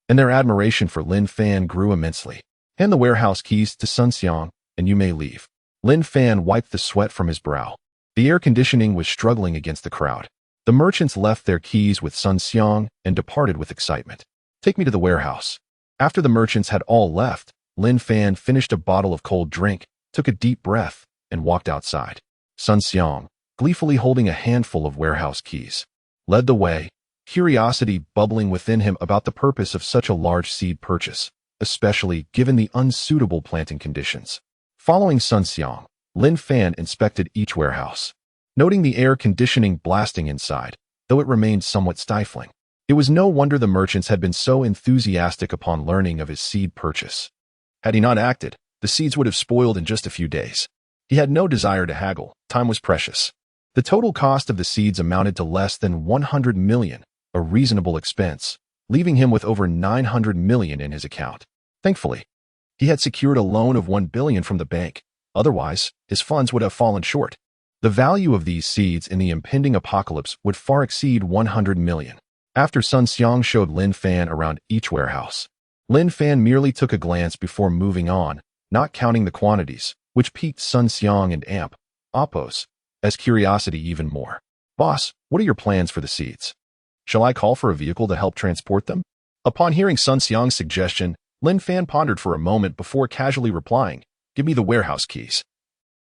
and their admiration for Lin Fan grew immensely. Hand the warehouse keys to Sun Xiang, and you may leave. Lin Fan wiped the sweat from his brow. The air conditioning was struggling against the crowd. The merchants left their keys with Sun Xiang and departed with excitement. Take me to the warehouse. After the merchants had all left, Lin Fan finished a bottle of cold drink, took a deep breath, and walked outside. Sun Xiang, gleefully holding a handful of warehouse keys, led the way, curiosity bubbling within him about the purpose of such a large seed purchase, especially given the unsuitable planting conditions. Following Sun Xiang, Lin Fan inspected each warehouse, noting the air conditioning blasting inside, though it remained somewhat stifling. It was no wonder the merchants had been so enthusiastic upon learning of his seed purchase. Had he not acted, the seeds would have spoiled in just a few days. He had no desire to haggle. Time was precious. The total cost of the seeds amounted to less than 100 million, a reasonable expense, leaving him with over 900 million in his account. Thankfully, he had secured a loan of 1 billion from the bank. Otherwise, his funds would have fallen short. The value of these seeds in the impending apocalypse would far exceed 100 million. After Sun Xiang showed Lin Fan around each warehouse, Lin Fan merely took a glance before moving on, not counting the quantities, which piqued Sun Xiang and Appos as curiosity even more. Boss, what are your plans for the seeds? Shall I call for a vehicle to help transport them? Upon hearing Sun Xiang's suggestion, Lin Fan pondered for a moment before casually replying, "Give me the warehouse keys.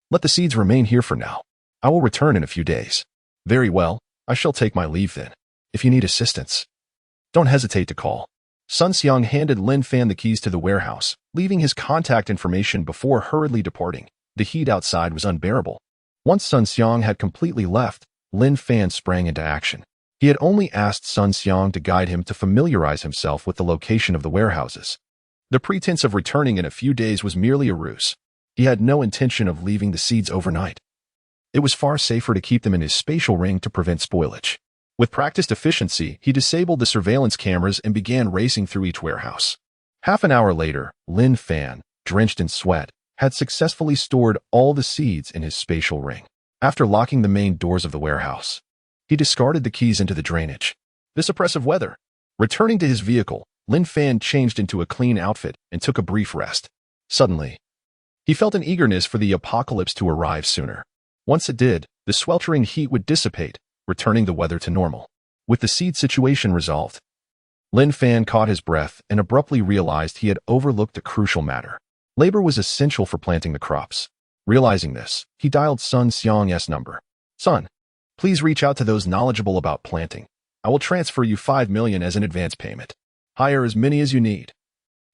Let the seeds remain here for now. I will return in a few days." "Very well, I shall take my leave then. If you need assistance, don't hesitate to call." Sun Xiang handed Lin Fan the keys to the warehouse, leaving his contact information before hurriedly departing. The heat outside was unbearable. Once Sun Xiang had completely left, Lin Fan sprang into action. He had only asked Sun Xiang to guide him to familiarize himself with the location of the warehouses. The pretense of returning in a few days was merely a ruse. He had no intention of leaving the seeds overnight. It was far safer to keep them in his spatial ring to prevent spoilage. With practiced efficiency, he disabled the surveillance cameras and began racing through each warehouse. Half an hour later, Lin Fan, drenched in sweat, had successfully stored all the seeds in his spatial ring. After locking the main doors of the warehouse, he discarded the keys into the drainage. This oppressive weather. Returning to his vehicle, Lin Fan changed into a clean outfit and took a brief rest. Suddenly, he felt an eagerness for the apocalypse to arrive sooner. Once it did, the sweltering heat would dissipate, returning the weather to normal. With the seed situation resolved, Lin Fan caught his breath and abruptly realized he had overlooked a crucial matter. Labor was essential for planting the crops. Realizing this, he dialed Sun Xiang's number. "Son, please reach out to those knowledgeable about planting. I will transfer you 5 million as an advance payment. Hire as many as you need.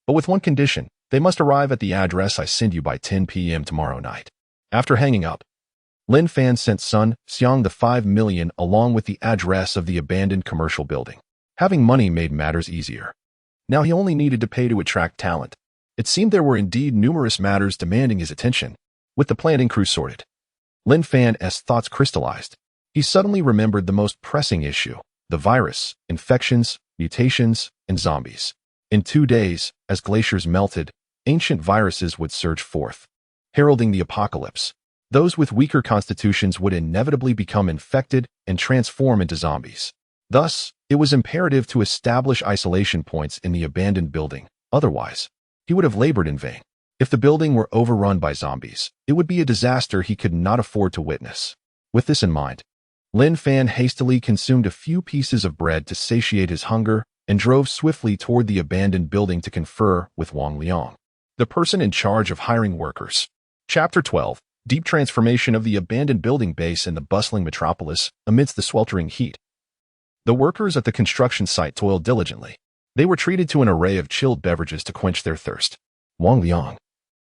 But with one condition, they must arrive at the address I send you by 10 p.m. tomorrow night." After hanging up, Lin Fan sent Sun Xiang the 5 million along with the address of the abandoned commercial building. Having money made matters easier. Now he only needed to pay to attract talent. It seemed there were indeed numerous matters demanding his attention. With the planting crew sorted, Lin Fan's thoughts crystallized. He suddenly remembered the most pressing issue: the virus, infections, mutations, and zombies. In 2 days, as glaciers melted, ancient viruses would surge forth, heralding the apocalypse. Those with weaker constitutions would inevitably become infected and transform into zombies. Thus, it was imperative to establish isolation points in the abandoned building. Otherwise, he would have labored in vain. If the building were overrun by zombies, it would be a disaster he could not afford to witness. With this in mind, Lin Fan hastily consumed a few pieces of bread to satiate his hunger and drove swiftly toward the abandoned building to confer with Wang Liang, the person in charge of hiring workers. Chapter 12. Deep transformation of the abandoned building base in the bustling metropolis amidst the sweltering heat. The workers at the construction site toiled diligently. They were treated to an array of chilled beverages to quench their thirst. Wang Liang,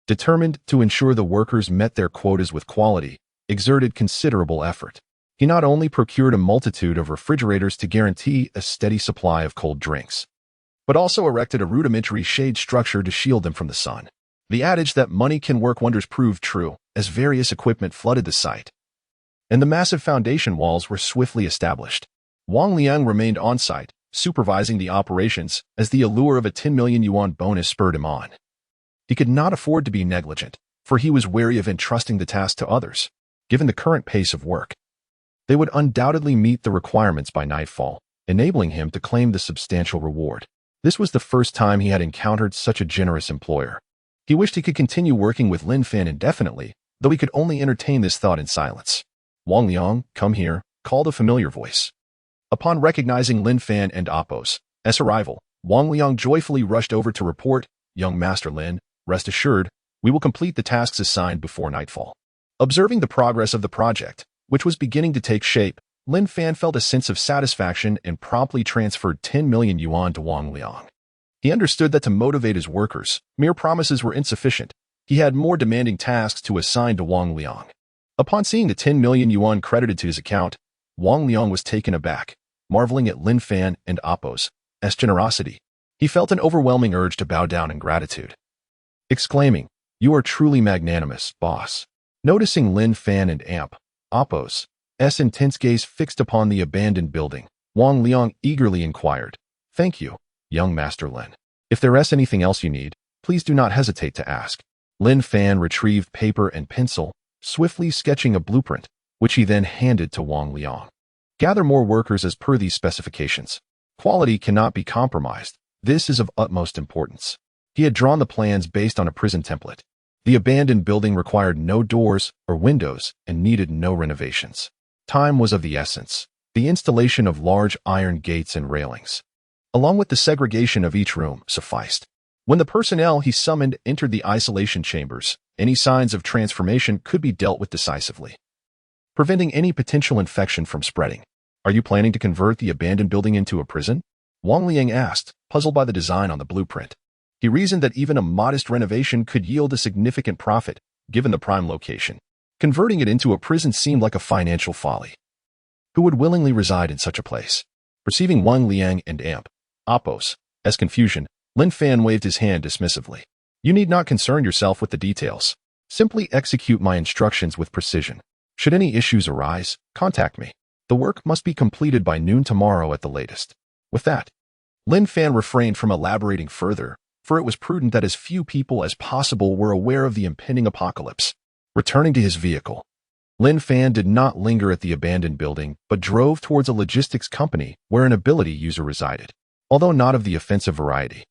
determined to ensure the workers met their quotas with quality, exerted considerable effort. He not only procured a multitude of refrigerators to guarantee a steady supply of cold drinks, but also erected a rudimentary shade structure to shield them from the sun. The adage that money can work wonders proved true, as various equipment flooded the site, and the massive foundation walls were swiftly established. Wang Liang remained on site, supervising the operations as the allure of a 10 million yuan bonus spurred him on. He could not afford to be negligent, for he was wary of entrusting the task to others. Given the current pace of work, they would undoubtedly meet the requirements by nightfall, enabling him to claim the substantial reward. This was the first time he had encountered such a generous employer. He wished he could continue working with Lin Fan indefinitely, though he could only entertain this thought in silence. "Wang Liang, come here," called a familiar voice. Upon recognizing Lin Fan and Appos' arrival, Wang Liang joyfully rushed over to report, "Young Master Lin, rest assured, we will complete the tasks assigned before nightfall." Observing the progress of the project, which was beginning to take shape, Lin Fan felt a sense of satisfaction and promptly transferred 10 million yuan to Wang Liang. He understood that to motivate his workers, mere promises were insufficient. He had more demanding tasks to assign to Wang Liang. Upon seeing the 10 million yuan credited to his account, Wang Liang was taken aback, marveling at Lin Fan and Appo's generosity. He felt an overwhelming urge to bow down in gratitude, exclaiming, "You are truly magnanimous, boss." Noticing Lin Fan and Appo's intense gaze fixed upon the abandoned building, Wang Liang eagerly inquired, "Thank you, young Master Lin. If there is anything else you need, please do not hesitate to ask." Lin Fan retrieved paper and pencil, swiftly sketching a blueprint, which he then handed to Wang Liang. "Gather more workers as per these specifications. Quality cannot be compromised. This is of utmost importance." He had drawn the plans based on a prison template. The abandoned building required no doors or windows and needed no renovations. Time was of the essence. The installation of large iron gates and railings, along with the segregation of each room, sufficed. When the personnel he summoned entered the isolation chambers, any signs of transformation could be dealt with decisively, preventing any potential infection from spreading. "Are you planning to convert the abandoned building into a prison?" Wang Liang asked, puzzled by the design on the blueprint. He reasoned that even a modest renovation could yield a significant profit, given the prime location. Converting it into a prison seemed like a financial folly. Who would willingly reside in such a place? Perceiving Wang Liang and Appo's confusion, Lin Fan waved his hand dismissively. "You need not concern yourself with the details. Simply execute my instructions with precision. Should any issues arise, contact me. The work must be completed by noon tomorrow at the latest." With that, Lin Fan refrained from elaborating further, for it was prudent that as few people as possible were aware of the impending apocalypse. Returning to his vehicle, Lin Fan did not linger at the abandoned building, but drove towards a logistics company where an ability user resided. Although not of the offensive variety,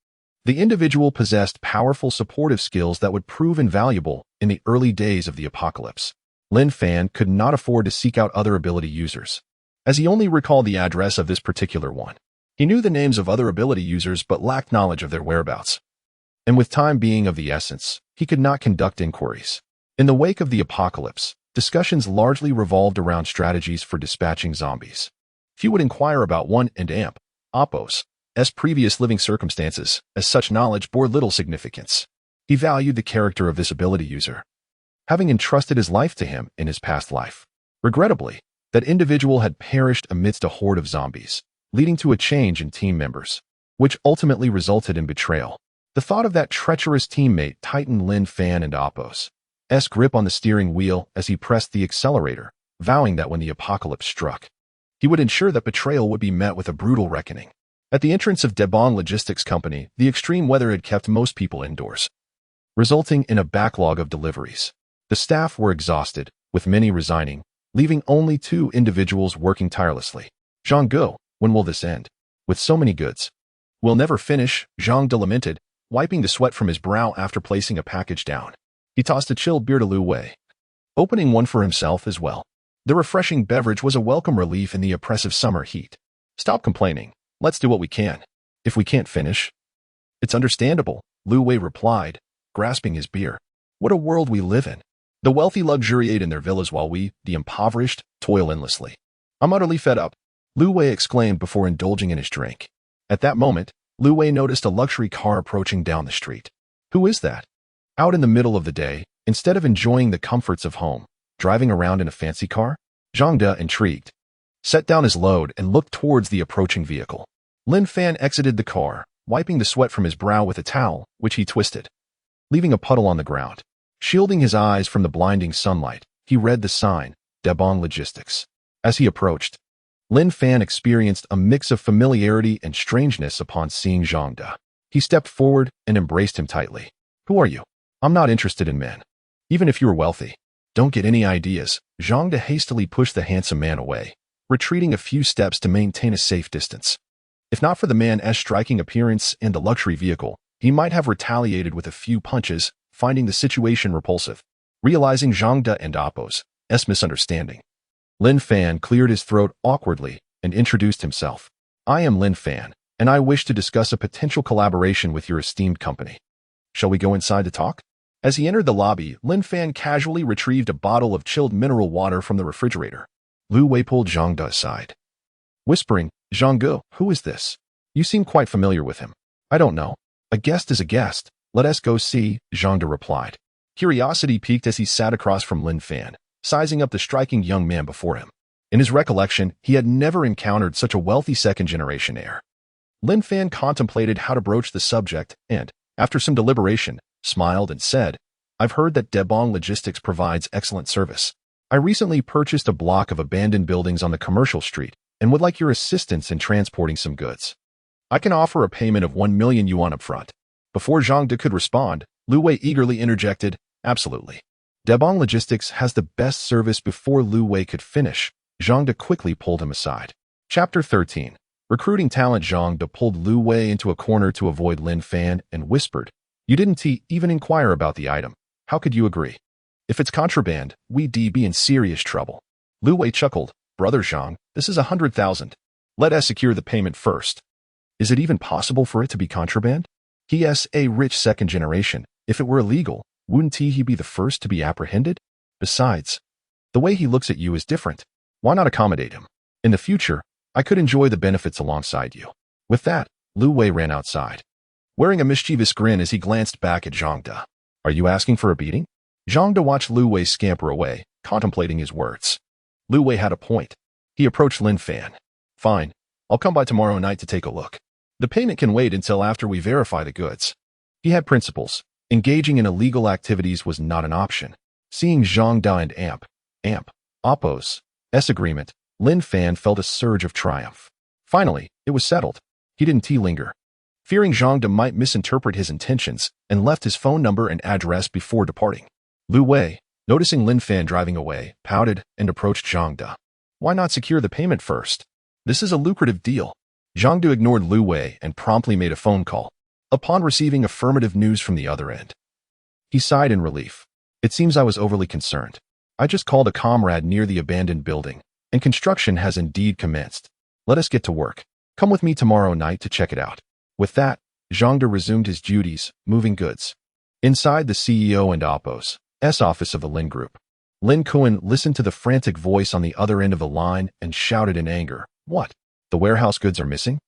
the individual possessed powerful supportive skills that would prove invaluable in the early days of the apocalypse. Lin Fan could not afford to seek out other ability users, as he only recalled the address of this particular one. He knew the names of other ability users but lacked knowledge of their whereabouts. And with time being of the essence, he could not conduct inquiries. In the wake of the apocalypse, discussions largely revolved around strategies for dispatching zombies. Few would inquire about one and Appo's previous living circumstances, as such knowledge bore little significance. He valued the character of this ability user, having entrusted his life to him in his past life. Regrettably, that individual had perished amidst a horde of zombies, leading to a change in team members, which ultimately resulted in betrayal. The thought of that treacherous teammate tightened Lin Fan and Appo's grip on the steering wheel as he pressed the accelerator, vowing that when the apocalypse struck, he would ensure that betrayal would be met with a brutal reckoning. At the entrance of Reborn Logistics Company, the extreme weather had kept most people indoors, resulting in a backlog of deliveries. The staff were exhausted, with many resigning, leaving only 2 individuals working tirelessly. "Zhang Ge, when will this end? With so many goods, we'll never finish," Zhang De lamented, wiping the sweat from his brow after placing a package down. He tossed a chilled beer to Lu Wei, opening one for himself as well. The refreshing beverage was a welcome relief in the oppressive summer heat. "Stop complaining. Let's do what we can. If we can't finish, it's understandable," Lu Wei replied, grasping his beer. "What a world we live in. The wealthy luxuriate in their villas while we, the impoverished, toil endlessly. I'm utterly fed up," Lu Wei exclaimed before indulging in his drink. At that moment, Lu Wei noticed a luxury car approaching down the street. Who is that? Out in the middle of the day, instead of enjoying the comforts of home, driving around in a fancy car? Zhang De, intrigued, set down his load and looked towards the approaching vehicle. Lin Fan exited the car, wiping the sweat from his brow with a towel, which he twisted, leaving a puddle on the ground. Shielding his eyes from the blinding sunlight, he read the sign, Reborn Logistics. As he approached, Lin Fan experienced a mix of familiarity and strangeness upon seeing Zhang De. He stepped forward and embraced him tightly. "Who are you? I'm not interested in men. Even if you were wealthy. Don't get any ideas." Zhang De hastily pushed the handsome man away, retreating a few steps to maintain a safe distance. If not for the man's striking appearance and the luxury vehicle, he might have retaliated with a few punches, finding the situation repulsive. Realizing Zhang De and Appo's misunderstanding, Lin Fan cleared his throat awkwardly and introduced himself. "I am Lin Fan, and I wish to discuss a potential collaboration with your esteemed company. Shall we go inside to talk?" As he entered the lobby, Lin Fan casually retrieved a bottle of chilled mineral water from the refrigerator. Lu Wei pulled Zhang De aside, whispering, "Zhang Ge, who is this? You seem quite familiar with him." "I don't know. A guest is a guest. Let us go see," Zhang De replied. Curiosity piqued as he sat across from Lin Fan, sizing up the striking young man before him. In his recollection, he had never encountered such a wealthy second-generation heir. Lin Fan contemplated how to broach the subject and, after some deliberation, smiled and said, "I've heard that Debong Logistics provides excellent service. I recently purchased a block of abandoned buildings on the commercial street and would like your assistance in transporting some goods. I can offer a payment of 1 million yuan up front." Before Zhang De could respond, Lu Wei eagerly interjected, "Absolutely. Debong Logistics has the best service." Before Lu Wei could finish, Zhang De quickly pulled him aside. Chapter 13. Recruiting talent. Zhang De pulled Lu Wei into a corner to avoid Lin Fan and whispered, "You didn't even inquire about the item. How could you agree? If it's contraband, we'd be in serious trouble." Lu Wei chuckled, "Brother Zhang, this is 100,000. Let us secure the payment first." "Is it even possible for it to be contraband? He's a rich second generation. If it were illegal, wouldn't he be the first to be apprehended? Besides, the way he looks at you is different. Why not accommodate him? In the future, I could enjoy the benefits alongside you." With that, Lu Wei ran outside, wearing a mischievous grin as he glanced back at Zhang De. "Are you asking for a beating?" Zhang De watched Lu Wei scamper away, contemplating his words. Lu Wei had a point. He approached Lin Fan. "Fine, I'll come by tomorrow night to take a look. The payment can wait until after we verify the goods." He had principles. Engaging in illegal activities was not an option. Seeing Zhang De and Oppo's agreement, Lin Fan felt a surge of triumph. Finally, it was settled. He didn't linger, fearing Zhang De might misinterpret his intentions, and left his phone number and address before departing. Lu Wei, noticing Lin Fan driving away, pouted and approached Zhang De. "Why not secure the payment first? This is a lucrative deal." Zhang De ignored Lu Wei and promptly made a phone call. Upon receiving affirmative news from the other end, he sighed in relief. "It seems I was overly concerned. I just called a comrade near the abandoned building, and construction has indeed commenced. Let us get to work. Come with me tomorrow night to check it out." With that, Zhang De resumed his duties, moving goods. Inside the CEO and Oppo's office of the Lin Group, Lin Kuan listened to the frantic voice on the other end of the line and shouted in anger, "What? The warehouse goods are missing?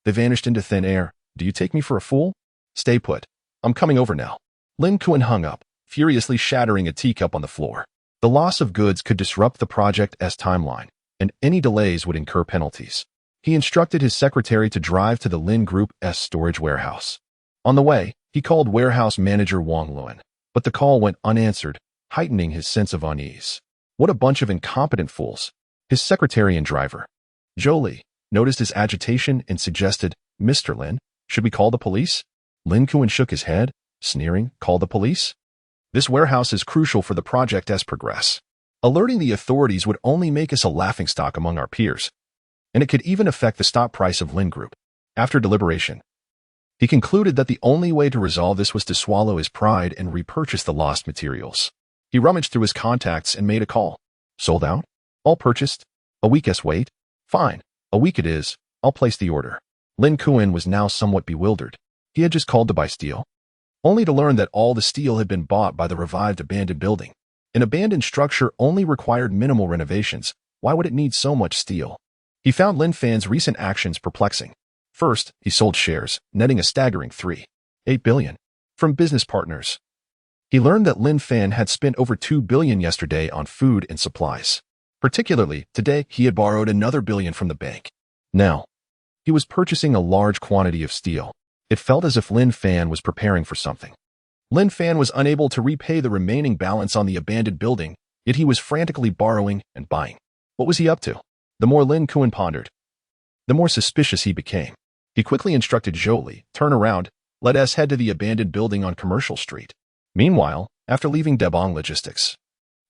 They vanished into thin air. Do you take me for a fool? Stay put. I'm coming over now." Lin Kuan hung up, furiously shattering a teacup on the floor. The loss of goods could disrupt the project's timeline, and any delays would incur penalties. He instructed his secretary to drive to the Lin Group's storage warehouse. On the way, he called warehouse manager Wang Luan, but the call went unanswered, heightening his sense of unease. What a bunch of incompetent fools. His secretary and driver, Jolie, noticed his agitation and suggested, "Mr. Lin, should we call the police?" Lin Kuan shook his head, sneering, "Call the police? This warehouse is crucial for the project's progress. Alerting the authorities would only make us a laughingstock among our peers, and it could even affect the stock price of Lin Group." After deliberation, he concluded that the only way to resolve this was to swallow his pride and repurchase the lost materials. He rummaged through his contacts and made a call. "Sold out? All purchased? A week's wait? Fine, a week it is. I'll place the order." Lin Kuan was now somewhat bewildered. He had just called to buy steel, only to learn that all the steel had been bought by the revived abandoned building. An abandoned structure only required minimal renovations. Why would it need so much steel? He found Lin Fan's recent actions perplexing. First, he sold shares, netting a staggering 3.8 billion from business partners. He learned that Lin Fan had spent over 2 billion yesterday on food and supplies. Particularly, today he had borrowed another billion from the bank. Now, he was purchasing a large quantity of steel. It felt as if Lin Fan was preparing for something. Lin Fan was unable to repay the remaining balance on the abandoned building, yet he was frantically borrowing and buying. What was he up to? The more Lin Kuan pondered, the more suspicious he became. He quickly instructed Jolie, "Turn around, let us head to the abandoned building on Commercial Street." Meanwhile, after leaving Debong Logistics,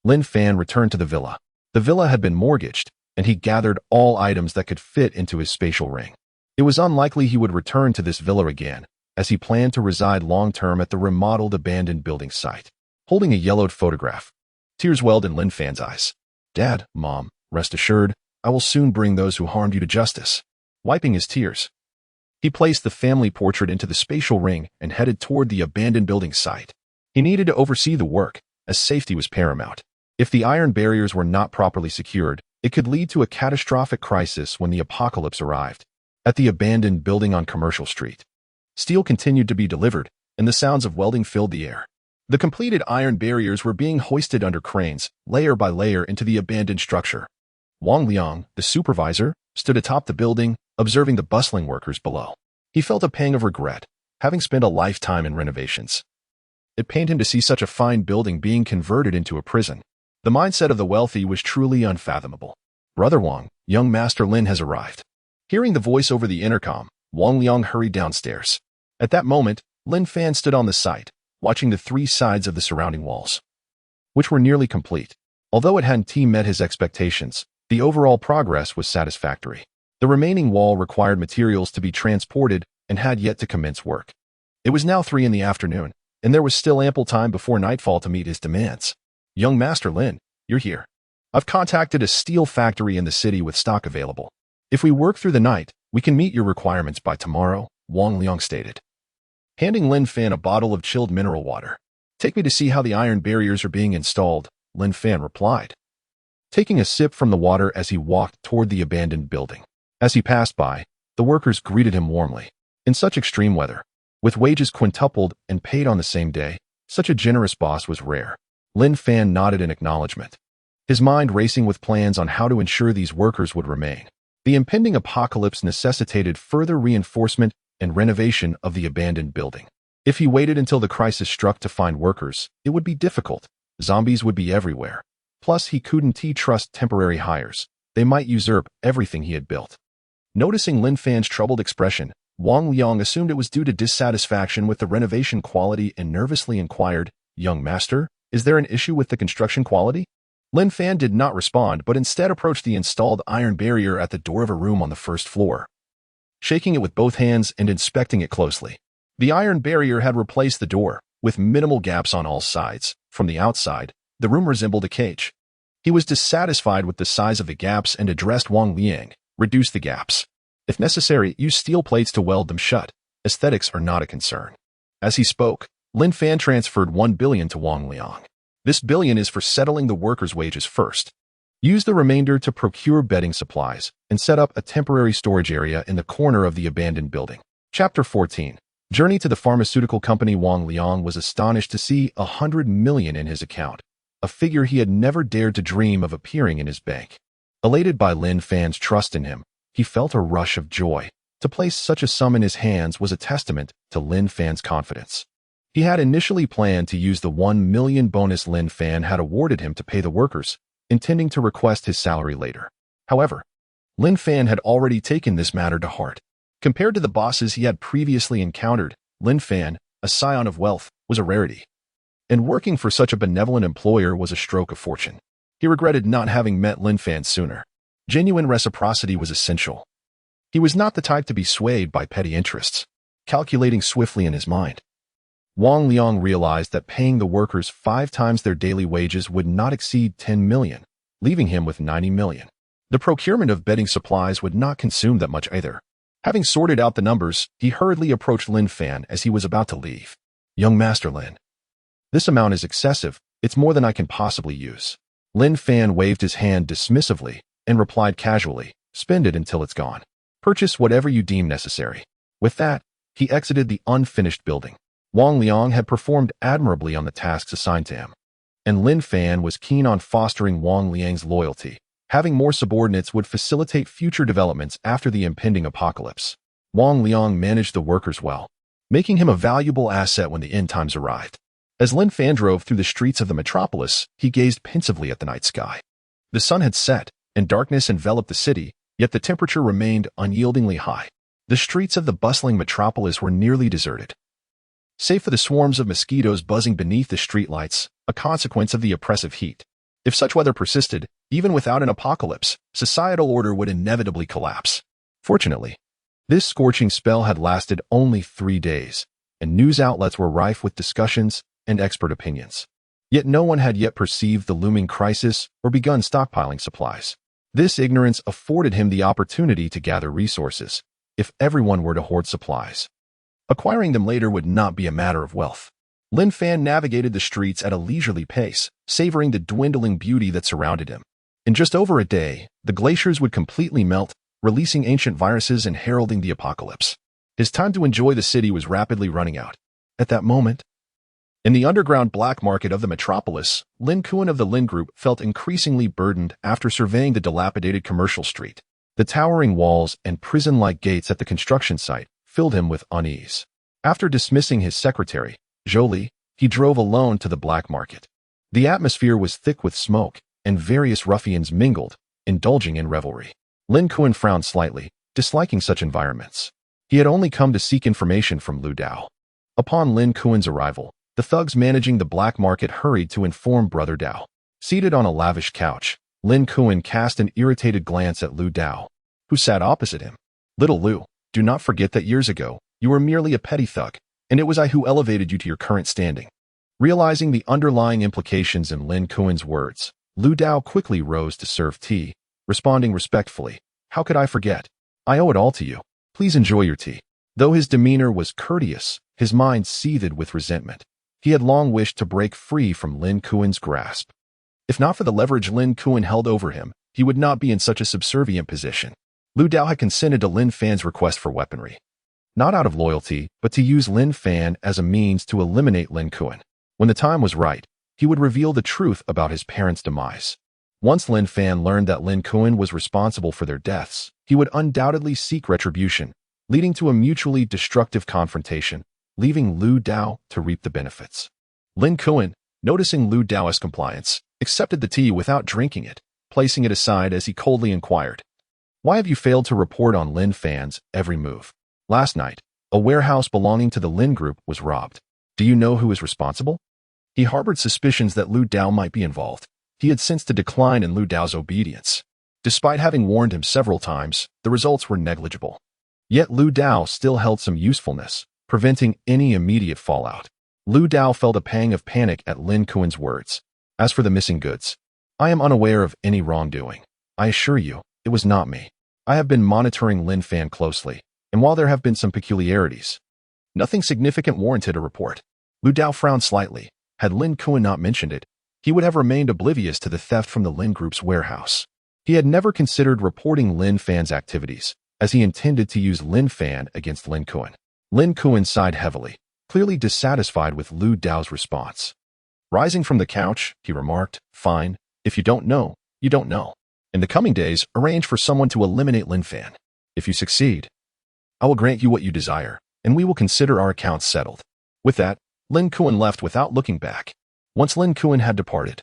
Lin Fan returned to the villa. The villa had been mortgaged, and he gathered all items that could fit into his spatial ring. It was unlikely he would return to this villa again, as he planned to reside long-term at the remodeled abandoned building site. Holding a yellowed photograph, tears welled in Lin Fan's eyes. "Dad, Mom, rest assured, I will soon bring those who harmed you to justice." Wiping his tears, he placed the family portrait into the spatial ring and headed toward the abandoned building site. He needed to oversee the work, as safety was paramount. If the iron barriers were not properly secured, it could lead to a catastrophic crisis when the apocalypse arrived. At the abandoned building on Commercial Street, steel continued to be delivered, and the sounds of welding filled the air. The completed iron barriers were being hoisted under cranes, layer by layer, into the abandoned structure. Wang Liang, the supervisor, stood atop the building, observing the bustling workers below. He felt a pang of regret, having spent a lifetime in renovations. It pained him to see such a fine building being converted into a prison. The mindset of the wealthy was truly unfathomable. Brother Wang, young Master Lin has arrived. Hearing the voice over the intercom, Wang Liang hurried downstairs. At that moment, Lin Fan stood on the site, watching the three sides of the surrounding walls, which were nearly complete. Although it hadn't met his expectations, the overall progress was satisfactory. The remaining wall required materials to be transported and had yet to commence work. It was now 3 in the afternoon, and there was still ample time before nightfall to meet his demands. Young Master Lin, you're here. I've contacted a steel factory in the city with stock available. If we work through the night, we can meet your requirements by tomorrow, Wang Liang stated, handing Lin Fan a bottle of chilled mineral water. Take me to see how the iron barriers are being installed, Lin Fan replied, taking a sip from the water as he walked toward the abandoned building. As he passed by, the workers greeted him warmly. In such extreme weather, with wages quintupled and paid on the same day, such a generous boss was rare. Lin Fan nodded in acknowledgement, his mind racing with plans on how to ensure these workers would remain. The impending apocalypse necessitated further reinforcement and renovation of the abandoned building. If he waited until the crisis struck to find workers, it would be difficult. Zombies would be everywhere. Plus, he couldn't trust temporary hires. They might usurp everything he had built. Noticing Lin Fan's troubled expression, Wang Liang assumed it was due to dissatisfaction with the renovation quality and nervously inquired, "Young master, is there an issue with the construction quality?" Lin Fan did not respond, but instead approached the installed iron barrier at the door of a room on the first floor, shaking it with both hands and inspecting it closely. The iron barrier had replaced the door, with minimal gaps on all sides. From the outside, the room resembled a cage. He was dissatisfied with the size of the gaps and addressed Wang Liang, "Reduce the gaps. If necessary, use steel plates to weld them shut. Aesthetics are not a concern." As he spoke, Lin Fan transferred 1 billion to Wang Liang. This billion is for settling the workers' wages first. Use the remainder to procure bedding supplies and set up a temporary storage area in the corner of the abandoned building. Chapter 14. Journey to the pharmaceutical company. Wang Liang was astonished to see 100 million in his account, a figure he had never dared to dream of appearing in his bank. Elated by Lin Fan's trust in him, he felt a rush of joy. To place such a sum in his hands was a testament to Lin Fan's confidence. He had initially planned to use the 1 million bonus Lin Fan had awarded him to pay the workers, intending to request his salary later. However, Lin Fan had already taken this matter to heart. Compared to the bosses he had previously encountered, Lin Fan, a scion of wealth, was a rarity. And working for such a benevolent employer was a stroke of fortune. He regretted not having met Lin Fan sooner. Genuine reciprocity was essential. He was not the type to be swayed by petty interests. Calculating swiftly in his mind, Wang Liang realized that paying the workers 5 times their daily wages would not exceed 10 million, leaving him with 90 million. The procurement of bedding supplies would not consume that much either. Having sorted out the numbers, he hurriedly approached Lin Fan as he was about to leave. "Young Master Lin, this amount is excessive. It's more than I can possibly use." Lin Fan waved his hand dismissively and replied casually, "Spend it until it's gone. Purchase whatever you deem necessary." With that, he exited the unfinished building. Wang Liang had performed admirably on the tasks assigned to him, and Lin Fan was keen on fostering Wang Liang's loyalty. Having more subordinates would facilitate future developments after the impending apocalypse. Wang Liang managed the workers well, making him a valuable asset when the end times arrived. As Lin Fan drove through the streets of the metropolis, he gazed pensively at the night sky. The sun had set, and darkness enveloped the city, yet the temperature remained unyieldingly high. The streets of the bustling metropolis were nearly deserted, save for the swarms of mosquitoes buzzing beneath the streetlights, a consequence of the oppressive heat. If such weather persisted, even without an apocalypse, societal order would inevitably collapse. Fortunately, this scorching spell had lasted only 3 days, and news outlets were rife with discussions and expert opinions. Yet no one had yet perceived the looming crisis or begun stockpiling supplies. This ignorance afforded him the opportunity to gather resources. If everyone were to hoard supplies, acquiring them later would not be a matter of wealth. Lin Fan navigated the streets at a leisurely pace, savoring the dwindling beauty that surrounded him. In just over a day, the glaciers would completely melt, releasing ancient viruses and heralding the apocalypse. His time to enjoy the city was rapidly running out. At that moment, in the underground black market of the metropolis, Lin Kuan of the Lin Group felt increasingly burdened after surveying the dilapidated commercial street. The towering walls and prison-like gates at the construction site filled him with unease. After dismissing his secretary, Jolie, he drove alone to the black market. The atmosphere was thick with smoke, and various ruffians mingled, indulging in revelry. Lin Kuan frowned slightly, disliking such environments. He had only come to seek information from Lu Dao. Upon Lin Kuan's arrival, the thugs managing the black market hurried to inform Brother Dao. Seated on a lavish couch, Lin Kuan cast an irritated glance at Lu Dao, who sat opposite him. Little Lu, do not forget that years ago, you were merely a petty thug, and it was I who elevated you to your current standing. Realizing the underlying implications in Lin Kuan's words, Lu Dao quickly rose to serve tea, responding respectfully, "How could I forget? I owe it all to you. Please enjoy your tea." Though his demeanor was courteous, his mind seethed with resentment. He had long wished to break free from Lin Kuan's grasp. If not for the leverage Lin Kuan held over him, he would not be in such a subservient position. Lu Dao had consented to Lin Fan's request for weaponry. Not out of loyalty, but to use Lin Fan as a means to eliminate Lin Kuan. When the time was right, he would reveal the truth about his parents' demise. Once Lin Fan learned that Lin Kuan was responsible for their deaths, he would undoubtedly seek retribution, leading to a mutually destructive confrontation, leaving Lu Dao to reap the benefits. Lin Kuan, noticing Lu Dao's compliance, accepted the tea without drinking it, placing it aside as he coldly inquired, "Why have you failed to report on Lin Fan's every move? Last night, a warehouse belonging to the Lin Group was robbed. Do you know who is responsible?" He harbored suspicions that Lu Dao might be involved. He had sensed a decline in Lu Dao's obedience. Despite having warned him several times, the results were negligible. Yet Lu Dao still held some usefulness, preventing any immediate fallout. Lu Dao felt a pang of panic at Lin Kuan's words. "As for the missing goods, I am unaware of any wrongdoing. I assure you, it was not me. I have been monitoring Lin Fan closely, and while there have been some peculiarities, nothing significant warranted a report." Lu Dao frowned slightly. Had Lin Kuan not mentioned it, he would have remained oblivious to the theft from the Lin Group's warehouse. He had never considered reporting Lin Fan's activities, as he intended to use Lin Fan against Lin Kuan. Lin Kuan sighed heavily, clearly dissatisfied with Lu Dao's response. Rising from the couch, he remarked, "Fine, if you don't know, you don't know. In the coming days, arrange for someone to eliminate Lin Fan. If you succeed, I will grant you what you desire, and we will consider our accounts settled." With that, Lin Kuan left without looking back. Once Lin Kuan had departed,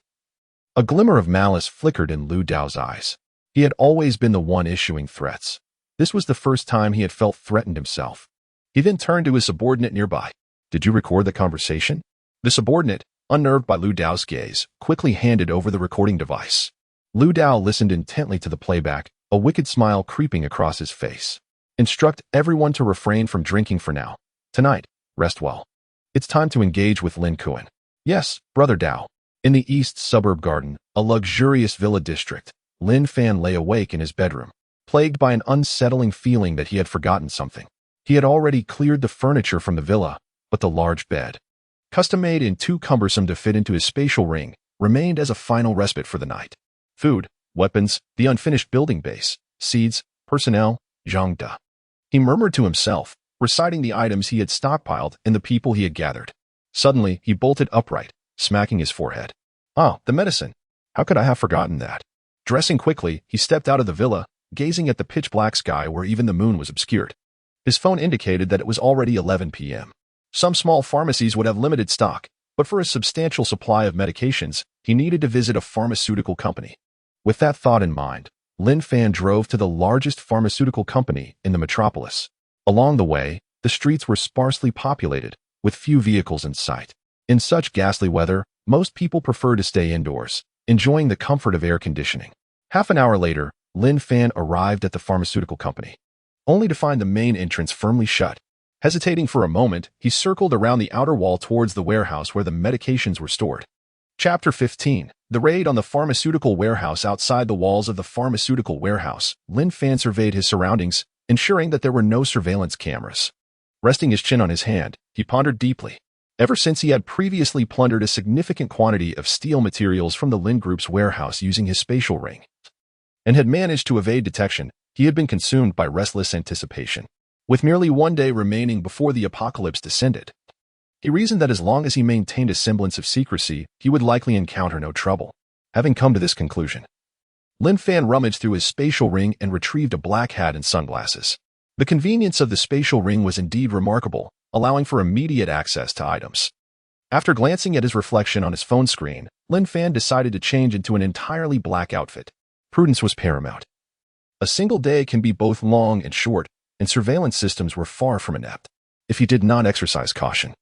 a glimmer of malice flickered in Lu Dao's eyes. He had always been the one issuing threats. This was the first time he had felt threatened himself. He then turned to his subordinate nearby. "Did you record the conversation?" The subordinate, unnerved by Lu Dao's gaze, quickly handed over the recording device. Lu Dao listened intently to the playback, a wicked smile creeping across his face. "Instruct everyone to refrain from drinking for now. Tonight, rest well. It's time to engage with Lin Kuan." "Yes, Brother Dao." In the east suburb garden, a luxurious villa district, Lin Fan lay awake in his bedroom, plagued by an unsettling feeling that he had forgotten something. He had already cleared the furniture from the villa, but the large bed, custom-made and too cumbersome to fit into his spatial ring, remained as a final respite for the night. Food, weapons, the unfinished building base, seeds, personnel, Zhangda. He murmured to himself, reciting the items he had stockpiled and the people he had gathered. Suddenly, he bolted upright, smacking his forehead. "Ah, the medicine. How could I have forgotten that?" Dressing quickly, he stepped out of the villa, gazing at the pitch-black sky where even the moon was obscured. His phone indicated that it was already 11 p.m. Some small pharmacies would have limited stock, but for a substantial supply of medications, he needed to visit a pharmaceutical company. With that thought in mind, Lin Fan drove to the largest pharmaceutical company in the metropolis. Along the way, the streets were sparsely populated, with few vehicles in sight. In such ghastly weather, most people prefer to stay indoors, enjoying the comfort of air conditioning. Half an hour later, Lin Fan arrived at the pharmaceutical company, only to find the main entrance firmly shut. Hesitating for a moment, he circled around the outer wall towards the warehouse where the medications were stored. Chapter 15. The raid on the pharmaceutical warehouse. Outside the walls of the pharmaceutical warehouse, Lin Fan surveyed his surroundings, ensuring that there were no surveillance cameras. Resting his chin on his hand, he pondered deeply. ever since he had previously plundered a significant quantity of steel materials from the Lin Group's warehouse using his spatial ring, and had managed to evade detection. He had been consumed by restless anticipation. With merely one day remaining before the apocalypse descended, he reasoned that as long as he maintained a semblance of secrecy, he would likely encounter no trouble. Having come to this conclusion, Lin Fan rummaged through his spatial ring and retrieved a black hat and sunglasses. The convenience of the spatial ring was indeed remarkable, allowing for immediate access to items. After glancing at his reflection on his phone screen, Lin Fan decided to change into an entirely black outfit. Prudence was paramount. A single day can be both long and short, and surveillance systems were far from inept. If he did not exercise caution,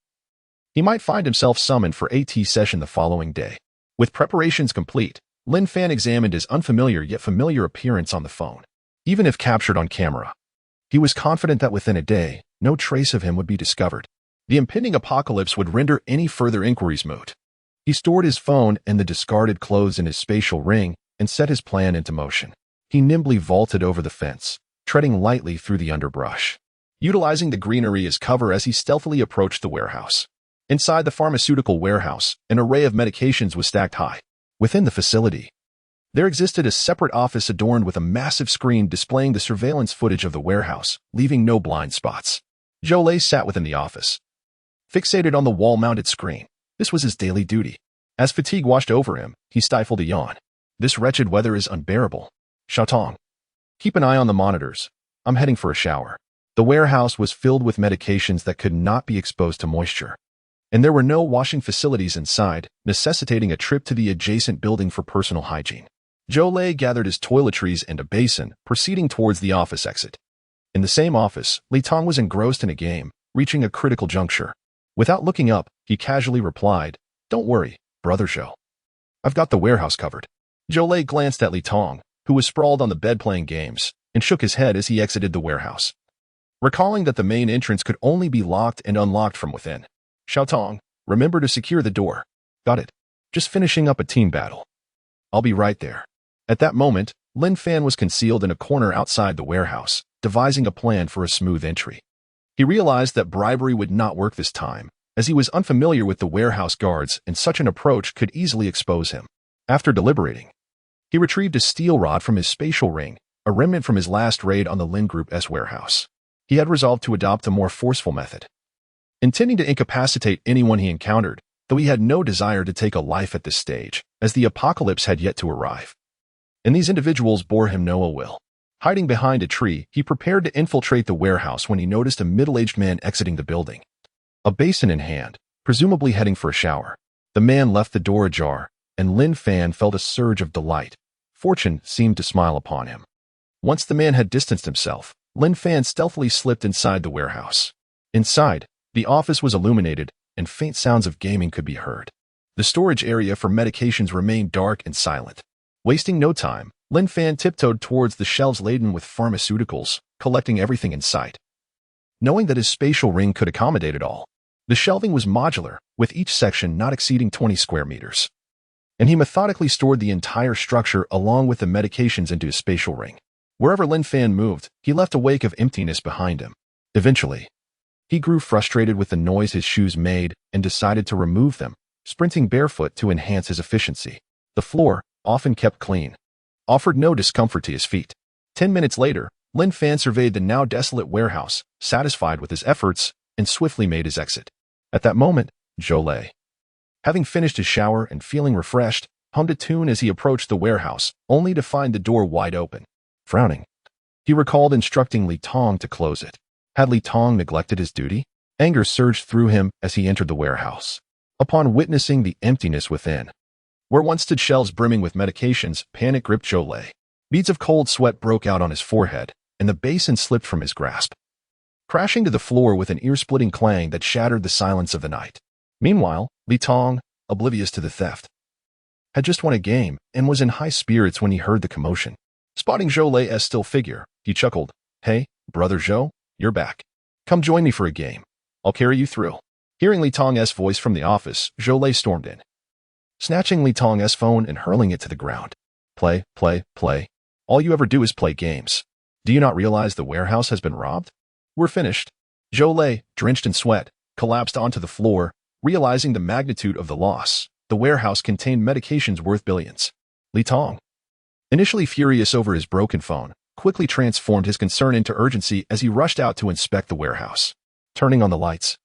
he might find himself summoned for AT session the following day. With preparations complete, Lin Fan examined his unfamiliar yet familiar appearance on the phone. Even if captured on camera, he was confident that within a day, no trace of him would be discovered. The impending apocalypse would render any further inquiries moot. He stored his phone and the discarded clothes in his spatial ring and set his plan into motion. He nimbly vaulted over the fence, treading lightly through the underbrush, utilizing the greenery as cover as he stealthily approached the warehouse. Inside the pharmaceutical warehouse, an array of medications was stacked high. Within the facility, there existed a separate office adorned with a massive screen displaying the surveillance footage of the warehouse, leaving no blind spots. Jolie sat within the office, fixated on the wall-mounted screen. This was his daily duty. As fatigue washed over him, he stifled a yawn. This wretched weather is unbearable. Xiaotong, keep an eye on the monitors. I'm heading for a shower. The warehouse was filled with medications that could not be exposed to moisture, and there were no washing facilities inside, necessitating a trip to the adjacent building for personal hygiene. Jolie gathered his toiletries and a basin, proceeding towards the office exit. In the same office, Li Tong was engrossed in a game, reaching a critical juncture. Without looking up, he casually replied, "Don't worry, brother Zhou. I've got the warehouse covered." Jolie glanced at Li Tong, who was sprawled on the bed playing games, and shook his head as he exited the warehouse, recalling that the main entrance could only be locked and unlocked from within. "Xiaotong, remember to secure the door." "Got it. Just finishing up a team battle. I'll be right there." At that moment, Lin Fan was concealed in a corner outside the warehouse, devising a plan for a smooth entry. He realized that bribery would not work this time, as he was unfamiliar with the warehouse guards and such an approach could easily expose him. After deliberating, he retrieved a steel rod from his spatial ring, a remnant from his last raid on the Lin Group's warehouse. He had resolved to adopt a more forceful method, intending to incapacitate anyone he encountered, though he had no desire to take a life at this stage, as the apocalypse had yet to arrive. And these individuals bore him no ill will. Hiding behind a tree, he prepared to infiltrate the warehouse when he noticed a middle-aged man exiting the building, a basin in hand, presumably heading for a shower. The man left the door ajar, and Lin Fan felt a surge of delight. Fortune seemed to smile upon him. Once the man had distanced himself, Lin Fan stealthily slipped inside the warehouse. Inside, the office was illuminated, and faint sounds of gaming could be heard. The storage area for medications remained dark and silent. Wasting no time, Lin Fan tiptoed towards the shelves laden with pharmaceuticals, collecting everything in sight. Knowing that his spatial ring could accommodate it all, the shelving was modular, with each section not exceeding 20 square meters. And he methodically stored the entire structure along with the medications into his spatial ring. Wherever Lin Fan moved, he left a wake of emptiness behind him. Eventually, he grew frustrated with the noise his shoes made and decided to remove them, sprinting barefoot to enhance his efficiency. The floor, often kept clean, offered no discomfort to his feet. 10 minutes later, Lin Fan surveyed the now desolate warehouse, satisfied with his efforts, and swiftly made his exit. At that moment, Jolie, having finished his shower and feeling refreshed, hummed a tune as he approached the warehouse, only to find the door wide open. Frowning, he recalled instructing Li Tong to close it. Had Li Tong neglected his duty? Anger surged through him as he entered the warehouse. Upon witnessing the emptiness within, where once stood shelves brimming with medications, panic gripped Jolie. Beads of cold sweat broke out on his forehead, and the basin slipped from his grasp, crashing to the floor with an ear-splitting clang that shattered the silence of the night. Meanwhile, Li Tong, oblivious to the theft, had just won a game and was in high spirits when he heard the commotion. Spotting Jolie's still figure, he chuckled. "Hey, brother Zhou, you're back. Come join me for a game. I'll carry you through." Hearing Li Tong's voice from the office, Jolie stormed in, snatching Li Tong's phone and hurling it to the ground. "Play, play, play. All you ever do is play games. Do you not realize the warehouse has been robbed? We're finished." Jolie, drenched in sweat, collapsed onto the floor, Realizing the magnitude of the loss, the warehouse contained medications worth billions. Li Tong, initially furious over his broken phone, quickly transformed his concern into urgency as he rushed out to inspect the warehouse. Turning on the lights,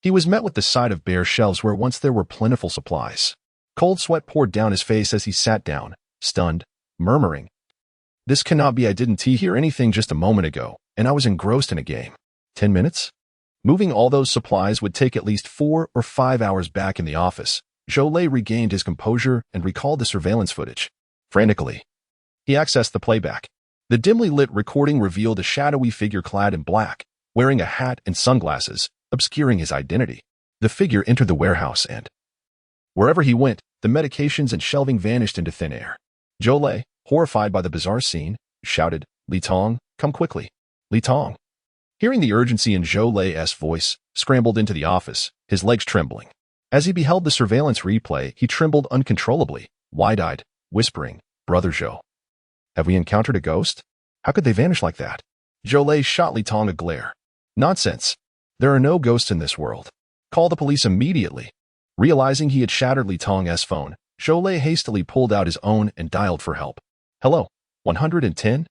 he was met with the sight of bare shelves where once there were plentiful supplies. Cold sweat poured down his face as he sat down, stunned, murmuring, "This cannot be. I didn't hear anything just a moment ago, and I was engrossed in a game. 10 minutes? Moving all those supplies would take at least 4 or 5 hours." Back in the office, Zhou Lei regained his composure and recalled the surveillance footage. Frantically, he accessed the playback. The dimly lit recording revealed a shadowy figure clad in black, wearing a hat and sunglasses, obscuring his identity. The figure entered the warehouse and, wherever he went, the medications and shelving vanished into thin air. Zhou Lei, horrified by the bizarre scene, shouted, "Li Tong, come quickly." Li Tong, hearing the urgency in Zhou Lei's voice, scrambled into the office, his legs trembling. As he beheld the surveillance replay, he trembled uncontrollably, wide-eyed, whispering, "Brother Zhou, have we encountered a ghost? How could they vanish like that?" Zhou Lei shot Li Tong a glare. "Nonsense. There are no ghosts in this world. Call the police immediately." Realizing he had shattered Li Tong's phone, Zhou Lei hastily pulled out his own and dialed for help. "Hello, 110?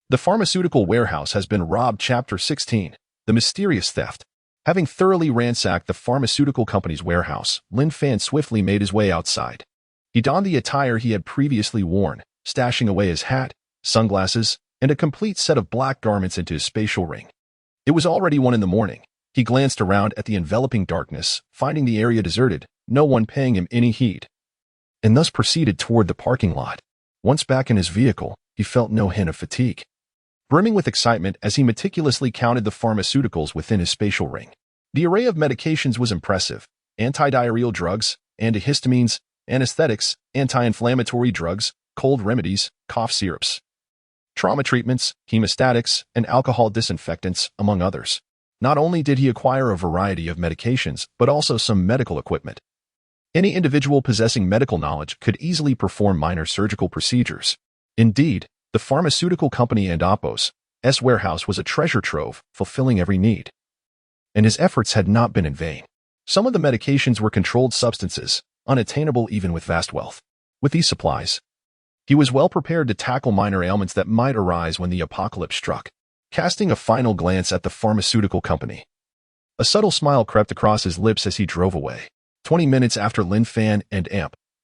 The pharmaceutical warehouse has been robbed." Chapter 16. The Mysterious Theft. Having thoroughly ransacked the pharmaceutical company's warehouse, Lin Fan swiftly made his way outside. He donned the attire he had previously worn, stashing away his hat, sunglasses, and a complete set of black garments into his spatial ring. It was already 1 a.m. He glanced around at the enveloping darkness, finding the area deserted, no one paying him any heed, and thus proceeded toward the parking lot. Once back in his vehicle, he felt no hint of fatigue, brimming with excitement as he meticulously counted the pharmaceuticals within his spatial ring. The array of medications was impressive: antidiarrheal drugs, antihistamines, anesthetics, anti-inflammatory drugs, cold remedies, cough syrups, trauma treatments, hemostatics, and alcohol disinfectants, among others. Not only did he acquire a variety of medications, but also some medical equipment. Any individual possessing medical knowledge could easily perform minor surgical procedures. Indeed, the pharmaceutical company and Oppo's warehouse was a treasure trove, fulfilling every need. And his efforts had not been in vain. Some of the medications were controlled substances, unattainable even with vast wealth. With these supplies, he was well prepared to tackle minor ailments that might arise when the apocalypse struck. Casting a final glance at the pharmaceutical company, a subtle smile crept across his lips as he drove away. 20 minutes after Lin Fan and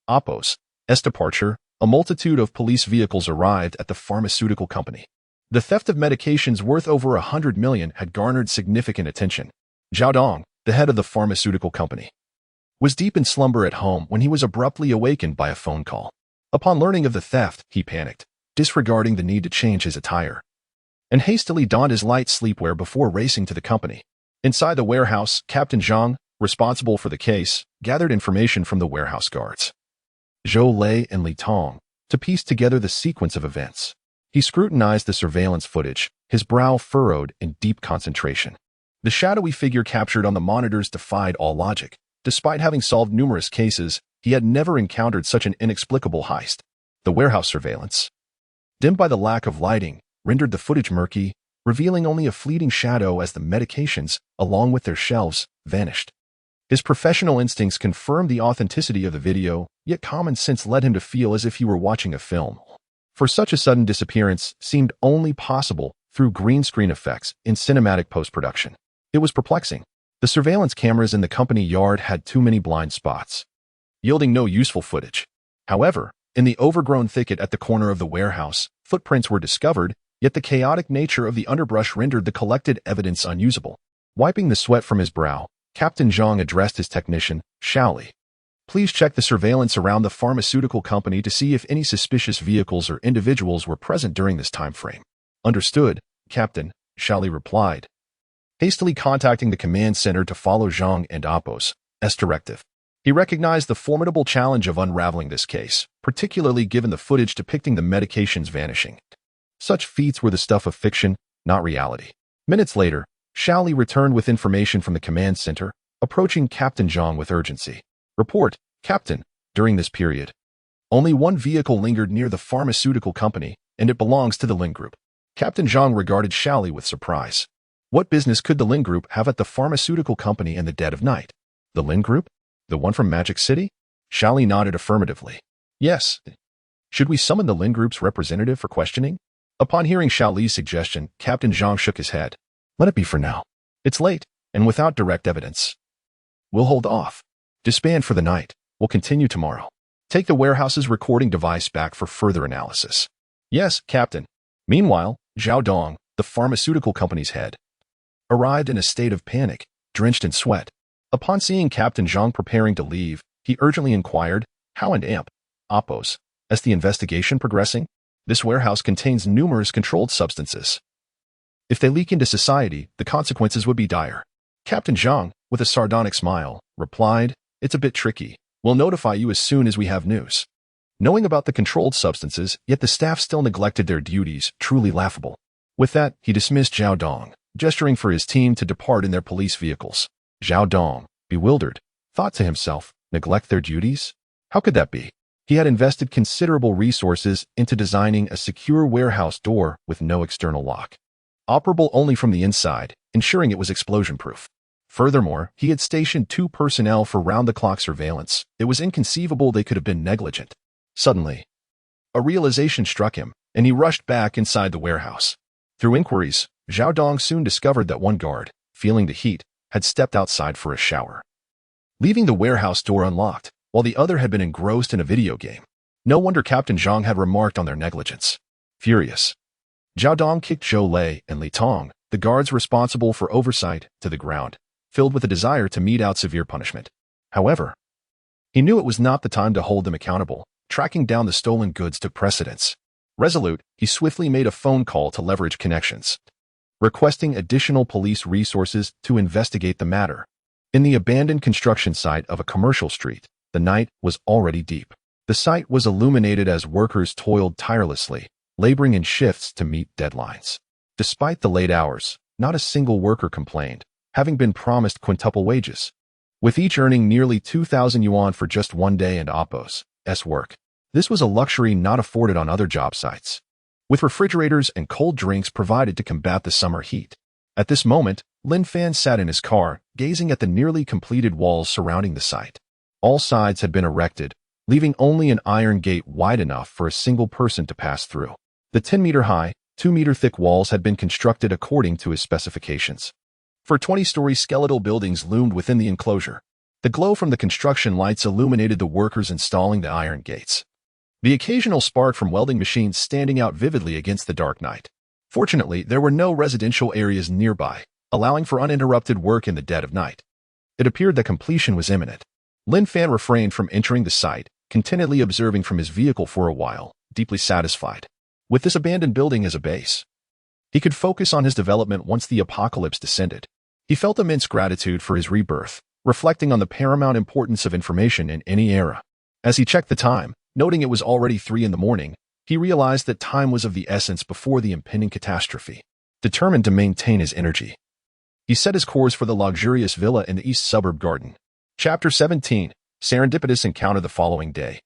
Oppo's departure, a multitude of police vehicles arrived at the pharmaceutical company. The theft of medications worth over 100 million had garnered significant attention. Zhao Dong, the head of the pharmaceutical company, was deep in slumber at home when he was abruptly awakened by a phone call. Upon learning of the theft, he panicked, disregarding the need to change his attire, and hastily donned his light sleepwear before racing to the company. Inside the warehouse, Captain Zhang, responsible for the case, gathered information from the warehouse guards, Zhou Lei and Li Tong, to piece together the sequence of events. He scrutinized the surveillance footage, his brow furrowed in deep concentration. The shadowy figure captured on the monitors defied all logic. Despite having solved numerous cases, he had never encountered such an inexplicable heist. The warehouse surveillance, dimmed by the lack of lighting, rendered the footage murky, revealing only a fleeting shadow as the medications, along with their shelves, vanished. His professional instincts confirmed the authenticity of the video, yet common sense led him to feel as if he were watching a film. For such a sudden disappearance seemed only possible through green screen effects in cinematic post-production. It was perplexing. The surveillance cameras in the company yard had too many blind spots, yielding no useful footage. However, in the overgrown thicket at the corner of the warehouse, footprints were discovered, yet the chaotic nature of the underbrush rendered the collected evidence unusable. Wiping the sweat from his brow, Captain Zhang addressed his technician, Shaoli. "Please check the surveillance around the pharmaceutical company to see if any suspicious vehicles or individuals were present during this time frame." "Understood, Captain," Shaoli replied, hastily contacting the command center to follow Zhang and Oppo's directive. He recognized the formidable challenge of unraveling this case, particularly given the footage depicting the medications vanishing. Such feats were the stuff of fiction, not reality. Minutes later, Shaoli returned with information from the command center, approaching Captain Zhang with urgency. "Report, Captain, during this period, only one vehicle lingered near the pharmaceutical company, and it belongs to the Lin Group." Captain Zhang regarded Shaoli with surprise. What business could the Lin Group have at the pharmaceutical company in the dead of night? The Lin Group? The one from Magic City? Xiaoli nodded affirmatively. Yes. Should we summon the Lin Group's representative for questioning? Upon hearing Xiaoli's suggestion, Captain Zhang shook his head. Let it be for now. It's late, and without direct evidence. We'll hold off. Disband for the night. We'll continue tomorrow. Take the warehouse's recording device back for further analysis. Yes, Captain. Meanwhile, Zhao Dong, the pharmaceutical company's head, arrived in a state of panic, drenched in sweat. Upon seeing Captain Zhang preparing to leave, he urgently inquired, how and Oppos, as the investigation progressing? This warehouse contains numerous controlled substances. If they leak into society, the consequences would be dire. Captain Zhang, with a sardonic smile, replied, it's a bit tricky. We'll notify you as soon as we have news. Knowing about the controlled substances, yet the staff still neglected their duties, truly laughable. With that, he dismissed Zhao Dong, gesturing for his team to depart in their police vehicles. Zhao Dong, bewildered, thought to himself, neglect their duties? How could that be? He had invested considerable resources into designing a secure warehouse door with no external lock, operable only from the inside, ensuring it was explosion-proof. Furthermore, he had stationed 2 personnel for round-the-clock surveillance. It was inconceivable they could have been negligent. Suddenly, a realization struck him, and he rushed back inside the warehouse. Through inquiries, Zhao Dong soon discovered that one guard, feeling the heat, had stepped outside for a shower, leaving the warehouse door unlocked, while the other had been engrossed in a video game. No wonder Captain Zhang had remarked on their negligence. Furious, Zhao Dong kicked Zhou Lei and Li Tong, the guards responsible for oversight, to the ground, filled with a desire to mete out severe punishment. However, he knew it was not the time to hold them accountable. Tracking down the stolen goods took precedence. Resolute, he swiftly made a phone call to leverage connections, requesting additional police resources to investigate the matter. In the abandoned construction site of a commercial street, the night was already deep. The site was illuminated as workers toiled tirelessly, laboring in shifts to meet deadlines. Despite the late hours, not a single worker complained, having been promised quintuple wages, with each earning nearly 2,000 yuan for just one day and Oppos' work. This was a luxury not afforded on other job sites, with refrigerators and cold drinks provided to combat the summer heat. At this moment, Lin Fan sat in his car, gazing at the nearly completed walls surrounding the site. All sides had been erected, leaving only an iron gate wide enough for a single person to pass through. The 10-meter-high, 2-meter-thick walls had been constructed according to his specifications. For 20-story skeletal buildings loomed within the enclosure. The glow from the construction lights illuminated the workers installing the iron gates, the occasional spark from welding machines standing out vividly against the dark night. Fortunately, there were no residential areas nearby, allowing for uninterrupted work in the dead of night. It appeared that completion was imminent. Lin Fan refrained from entering the site, contentedly observing from his vehicle for a while, deeply satisfied. With this abandoned building as a base, he could focus on his development once the apocalypse descended. He felt immense gratitude for his rebirth, reflecting on the paramount importance of information in any era. As he checked the time, noting it was already 3 a.m, he realized that time was of the essence before the impending catastrophe. Determined to maintain his energy, he set his course for the luxurious villa in the east suburb garden. Chapter 17. Serendipitous encounter. The following day,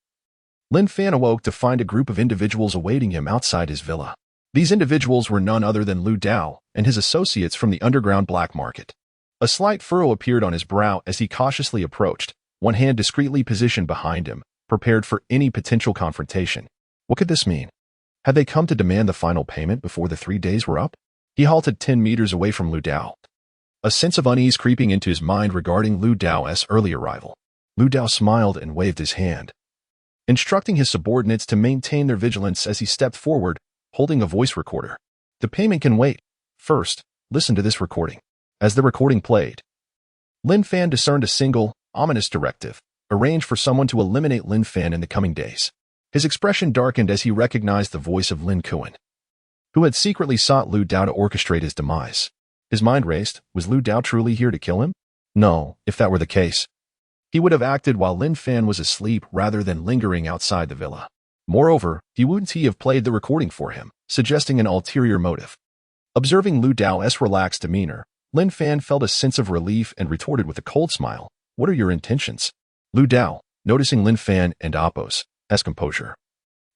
Lin Fan awoke to find a group of individuals awaiting him outside his villa. These individuals were none other than Lu Dao and his associates from the underground black market. A slight furrow appeared on his brow as he cautiously approached, one hand discreetly positioned behind him, prepared for any potential confrontation. What could this mean? Had they come to demand the final payment before the 3 days were up? He halted 10 meters away from Lu Dao, a sense of unease creeping into his mind regarding Lu Dao's early arrival. Lu Dao smiled and waved his hand, instructing his subordinates to maintain their vigilance as he stepped forward, holding a voice recorder. The payment can wait. First, listen to this recording. As the recording played, Lin Fan discerned a single, ominous directive: arrange for someone to eliminate Lin Fan in the coming days. His expression darkened as he recognized the voice of Lin Kuan, who had secretly sought Lu Dao to orchestrate his demise. His mind raced. Was Lu Dao truly here to kill him? No, if that were the case, he would have acted while Lin Fan was asleep rather than lingering outside the villa. Moreover, wouldn't he have played the recording for him, suggesting an ulterior motive? Observing Lu Dao's relaxed demeanor, Lin Fan felt a sense of relief and retorted with a cold smile, "What are your intentions?" Lu Dao, noticing Lin Fan and Oppos' composure,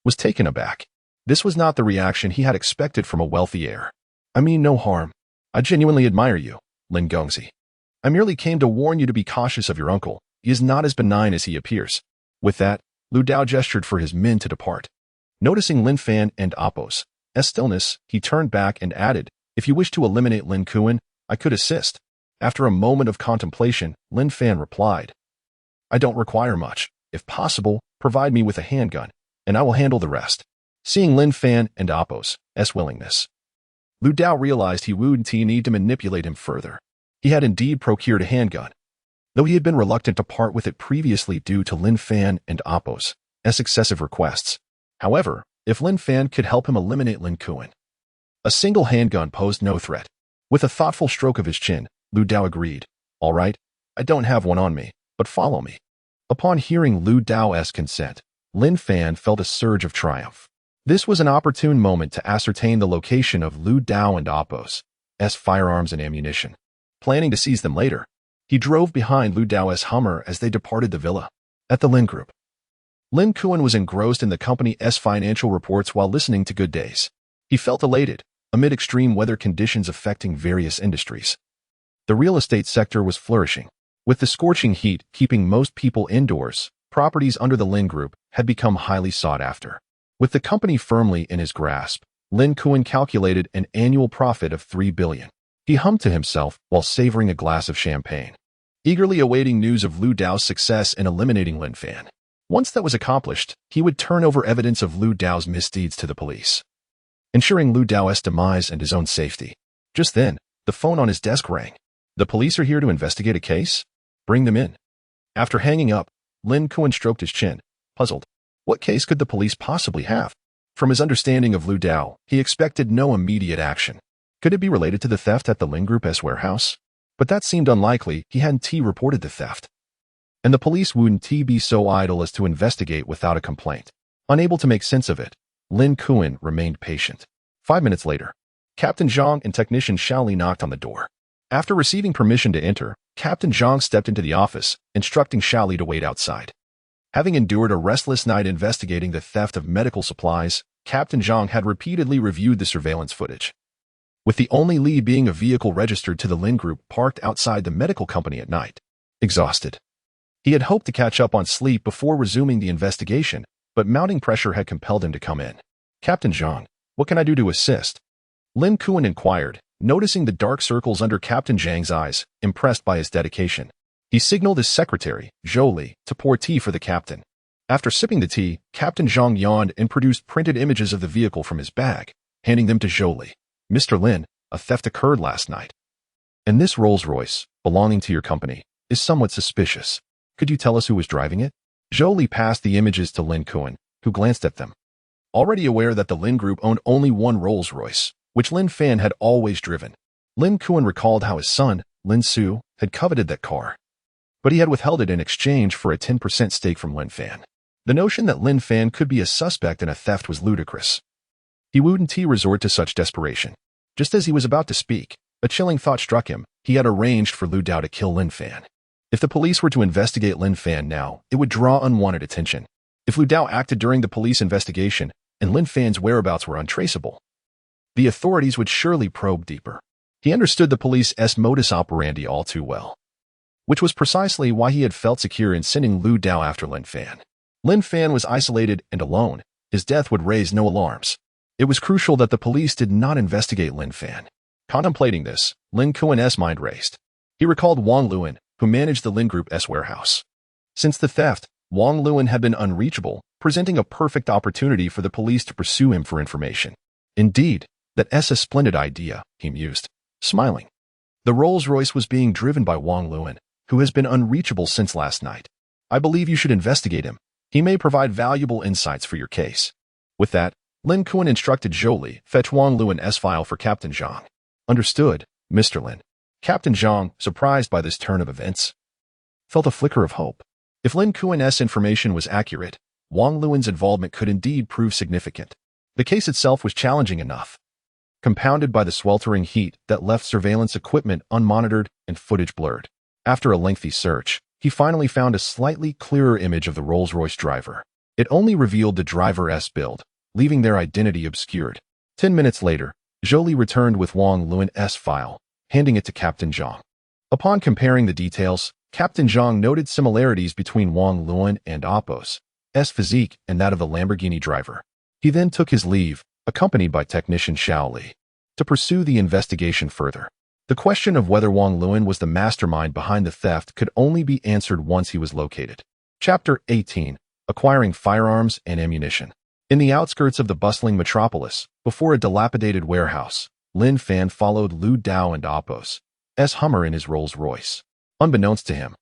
was taken aback. This was not the reaction he had expected from a wealthy heir. "I mean no harm. I genuinely admire you, Lin Gongzi," I merely came to warn you to be cautious of your uncle. He is not as benign as he appears. With that, Lu Dao gestured for his men to depart. Noticing Lin Fan and Appo's stillness, he turned back and added, if you wish to eliminate Lin Kuan, I could assist. After a moment of contemplation, Lin Fan replied, I don't require much. If possible, provide me with a handgun, and I will handle the rest. Seeing Lin Fan and Appo's willingness, Lu Dao realized he wouldn't need to manipulate him further. He had indeed procured a handgun, though he had been reluctant to part with it previously due to Lin Fan and Appo's excessive requests. However, if Lin Fan could help him eliminate Lin Kuan, a single handgun posed no threat. With a thoughtful stroke of his chin, Lu Dao agreed, all right, I don't have one on me, but follow me. Upon hearing Lu Dao's consent, Lin Fan felt a surge of triumph. This was an opportune moment to ascertain the location of Lu Dao and Appo's firearms and ammunition. Planning to seize them later, he drove behind Lu Dao's Hummer as they departed the villa. At the Lin Group, Lin Kuan was engrossed in the company's financial reports while listening to Good Days. He felt elated, amid extreme weather conditions affecting various industries. The real estate sector was flourishing. With the scorching heat keeping most people indoors, properties under the Lin Group had become highly sought after. With the company firmly in his grasp, Lin Kuan calculated an annual profit of 3 billion. He hummed to himself while savoring a glass of champagne, eagerly awaiting news of Lu Dao's success in eliminating Lin Fan. Once that was accomplished, he would turn over evidence of Lu Dao's misdeeds to the police, ensuring Lu Dao's demise and his own safety. Just then, the phone on his desk rang. The police are here to investigate a case? Bring them in. After hanging up, Lin Kuan stroked his chin, puzzled. What case could the police possibly have? From his understanding of Lu Dao, he expected no immediate action. Could it be related to the theft at the Lin Group's warehouse? But that seemed unlikely. He hadn't reported the theft, and the police wouldn't be so idle as to investigate without a complaint. Unable to make sense of it, Lin Kuan remained patient. 5 minutes later, Captain Zhang and Technician Xiaoli knocked on the door. After receiving permission to enter, Captain Zhang stepped into the office, instructing Xiaoli to wait outside. Having endured a restless night investigating the theft of medical supplies, Captain Zhang had repeatedly reviewed the surveillance footage, with the only lead being a vehicle registered to the Lin Group parked outside the medical company at night. Exhausted, he had hoped to catch up on sleep before resuming the investigation, but mounting pressure had compelled him to come in. Captain Zhang, what can I do to assist? Lin Kuan inquired, noticing the dark circles under Captain Zhang's eyes, impressed by his dedication. He signaled his secretary, Zhou, to pour tea for the captain. After sipping the tea, Captain Zhang yawned and produced printed images of the vehicle from his bag, handing them to Zhou. Mr. Lin, a theft occurred last night, and this Rolls-Royce, belonging to your company, is somewhat suspicious. Could you tell us who was driving it? Zhou passed the images to Lin Kuan, who glanced at them. Already aware that the Lin Group owned only one Rolls-Royce, which Lin Fan had always driven, Lin Kuan recalled how his son, Lin Su, had coveted that car, but he had withheld it in exchange for a 10% stake from Lin Fan. The notion that Lin Fan could be a suspect in a theft was ludicrous. He wouldn't resort to such desperation. Just as he was about to speak, a chilling thought struck him. He had arranged for Lu Dao to kill Lin Fan. If the police were to investigate Lin Fan now, it would draw unwanted attention. If Lu Dao acted during the police investigation and Lin Fan's whereabouts were untraceable, the authorities would surely probe deeper. He understood the police's modus operandi all too well, which was precisely why he had felt secure in sending Lu Dao after Lin Fan. Lin Fan was isolated and alone. His death would raise no alarms. It was crucial that the police did not investigate Lin Fan. Contemplating this, Lin Kuan's mind raced. He recalled Wang Luan, who managed the Lin Group's warehouse. Since the theft, Wang Luan had been unreachable, presenting a perfect opportunity for the police to pursue him for information. Indeed, that's a splendid idea, he mused, smiling. The Rolls-Royce was being driven by Wang Luan, who has been unreachable since last night. I believe you should investigate him. He may provide valuable insights for your case. With that, Lin Kuan instructed Zhou, fetch Wang Luan's file for Captain Zhang. Understood, Mr. Lin. Captain Zhang, surprised by this turn of events, felt a flicker of hope. If Lin Kuan's information was accurate, Wang Luan's involvement could indeed prove significant. The case itself was challenging enough, compounded by the sweltering heat that left surveillance equipment unmonitored and footage blurred. After a lengthy search, he finally found a slightly clearer image of the Rolls-Royce driver. It only revealed the driver's build, leaving their identity obscured. 10 minutes later, Zhou returned with Wang Luan's file, handing it to Captain Zhang. Upon comparing the details, Captain Zhang noted similarities between Wang Luan and Apos' physique and that of the Lamborghini driver. He then took his leave, accompanied by technician Xiao Li, to pursue the investigation further. The question of whether Wang Luan was the mastermind behind the theft could only be answered once he was located. Chapter 18. Acquiring Firearms and Ammunition. In the outskirts of the bustling metropolis, before a dilapidated warehouse, Lin Fan followed Lu Dao and Apos' Hummer in his Rolls-Royce. Unbeknownst to him,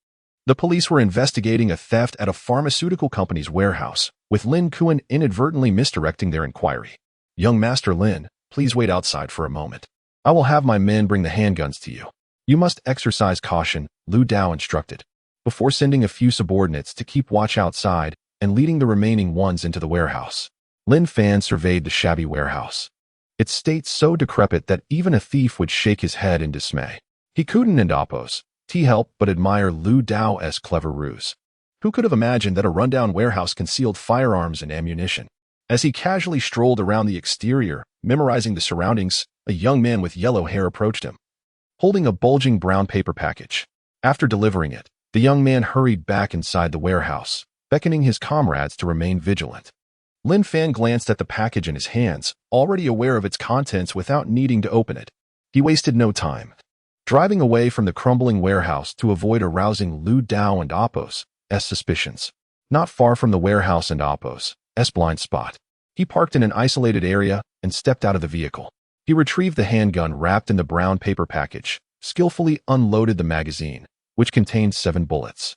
the police were investigating a theft at a pharmaceutical company's warehouse, with Lin Kuan inadvertently misdirecting their inquiry. "Young Master Lin, please wait outside for a moment. I will have my men bring the handguns to you. You must exercise caution," Lu Dao instructed, before sending a few subordinates to keep watch outside and leading the remaining ones into the warehouse. Lin Fan surveyed the shabby warehouse, its state so decrepit that even a thief would shake his head in dismay. He couldn't and Apos' help but admire Lu Dao's clever ruse. Who could have imagined that a rundown warehouse concealed firearms and ammunition? As he casually strolled around the exterior, memorizing the surroundings, a young man with yellow hair approached him, holding a bulging brown paper package. After delivering it, the young man hurried back inside the warehouse, beckoning his comrades to remain vigilant. Lin Fan glanced at the package in his hands, already aware of its contents without needing to open it. He wasted no time, driving away from the crumbling warehouse to avoid arousing Lu Dao and Apos' suspicions. Not far from the warehouse and Apos' blind spot, he parked in an isolated area and stepped out of the vehicle. He retrieved the handgun wrapped in the brown paper package, skillfully unloaded the magazine, which contained 7 bullets.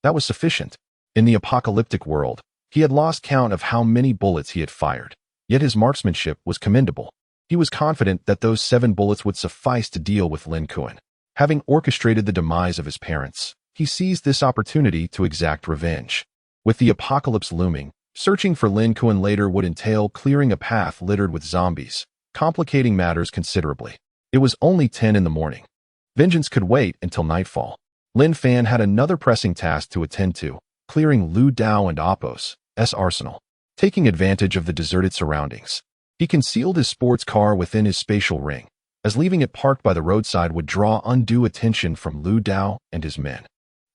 That was sufficient. In the apocalyptic world, he had lost count of how many bullets he had fired, yet his marksmanship was commendable. He was confident that those 7 bullets would suffice to deal with Lin Kuan. Having orchestrated the demise of his parents, he seized this opportunity to exact revenge. With the apocalypse looming, searching for Lin Kuan later would entail clearing a path littered with zombies, complicating matters considerably. It was only 10 in the morning. Vengeance could wait until nightfall. Lin Fan had another pressing task to attend to, clearing Lu Dao and Apos' arsenal. Taking advantage of the deserted surroundings, he concealed his sports car within his spatial ring, as leaving it parked by the roadside would draw undue attention from Lu Dao and his men.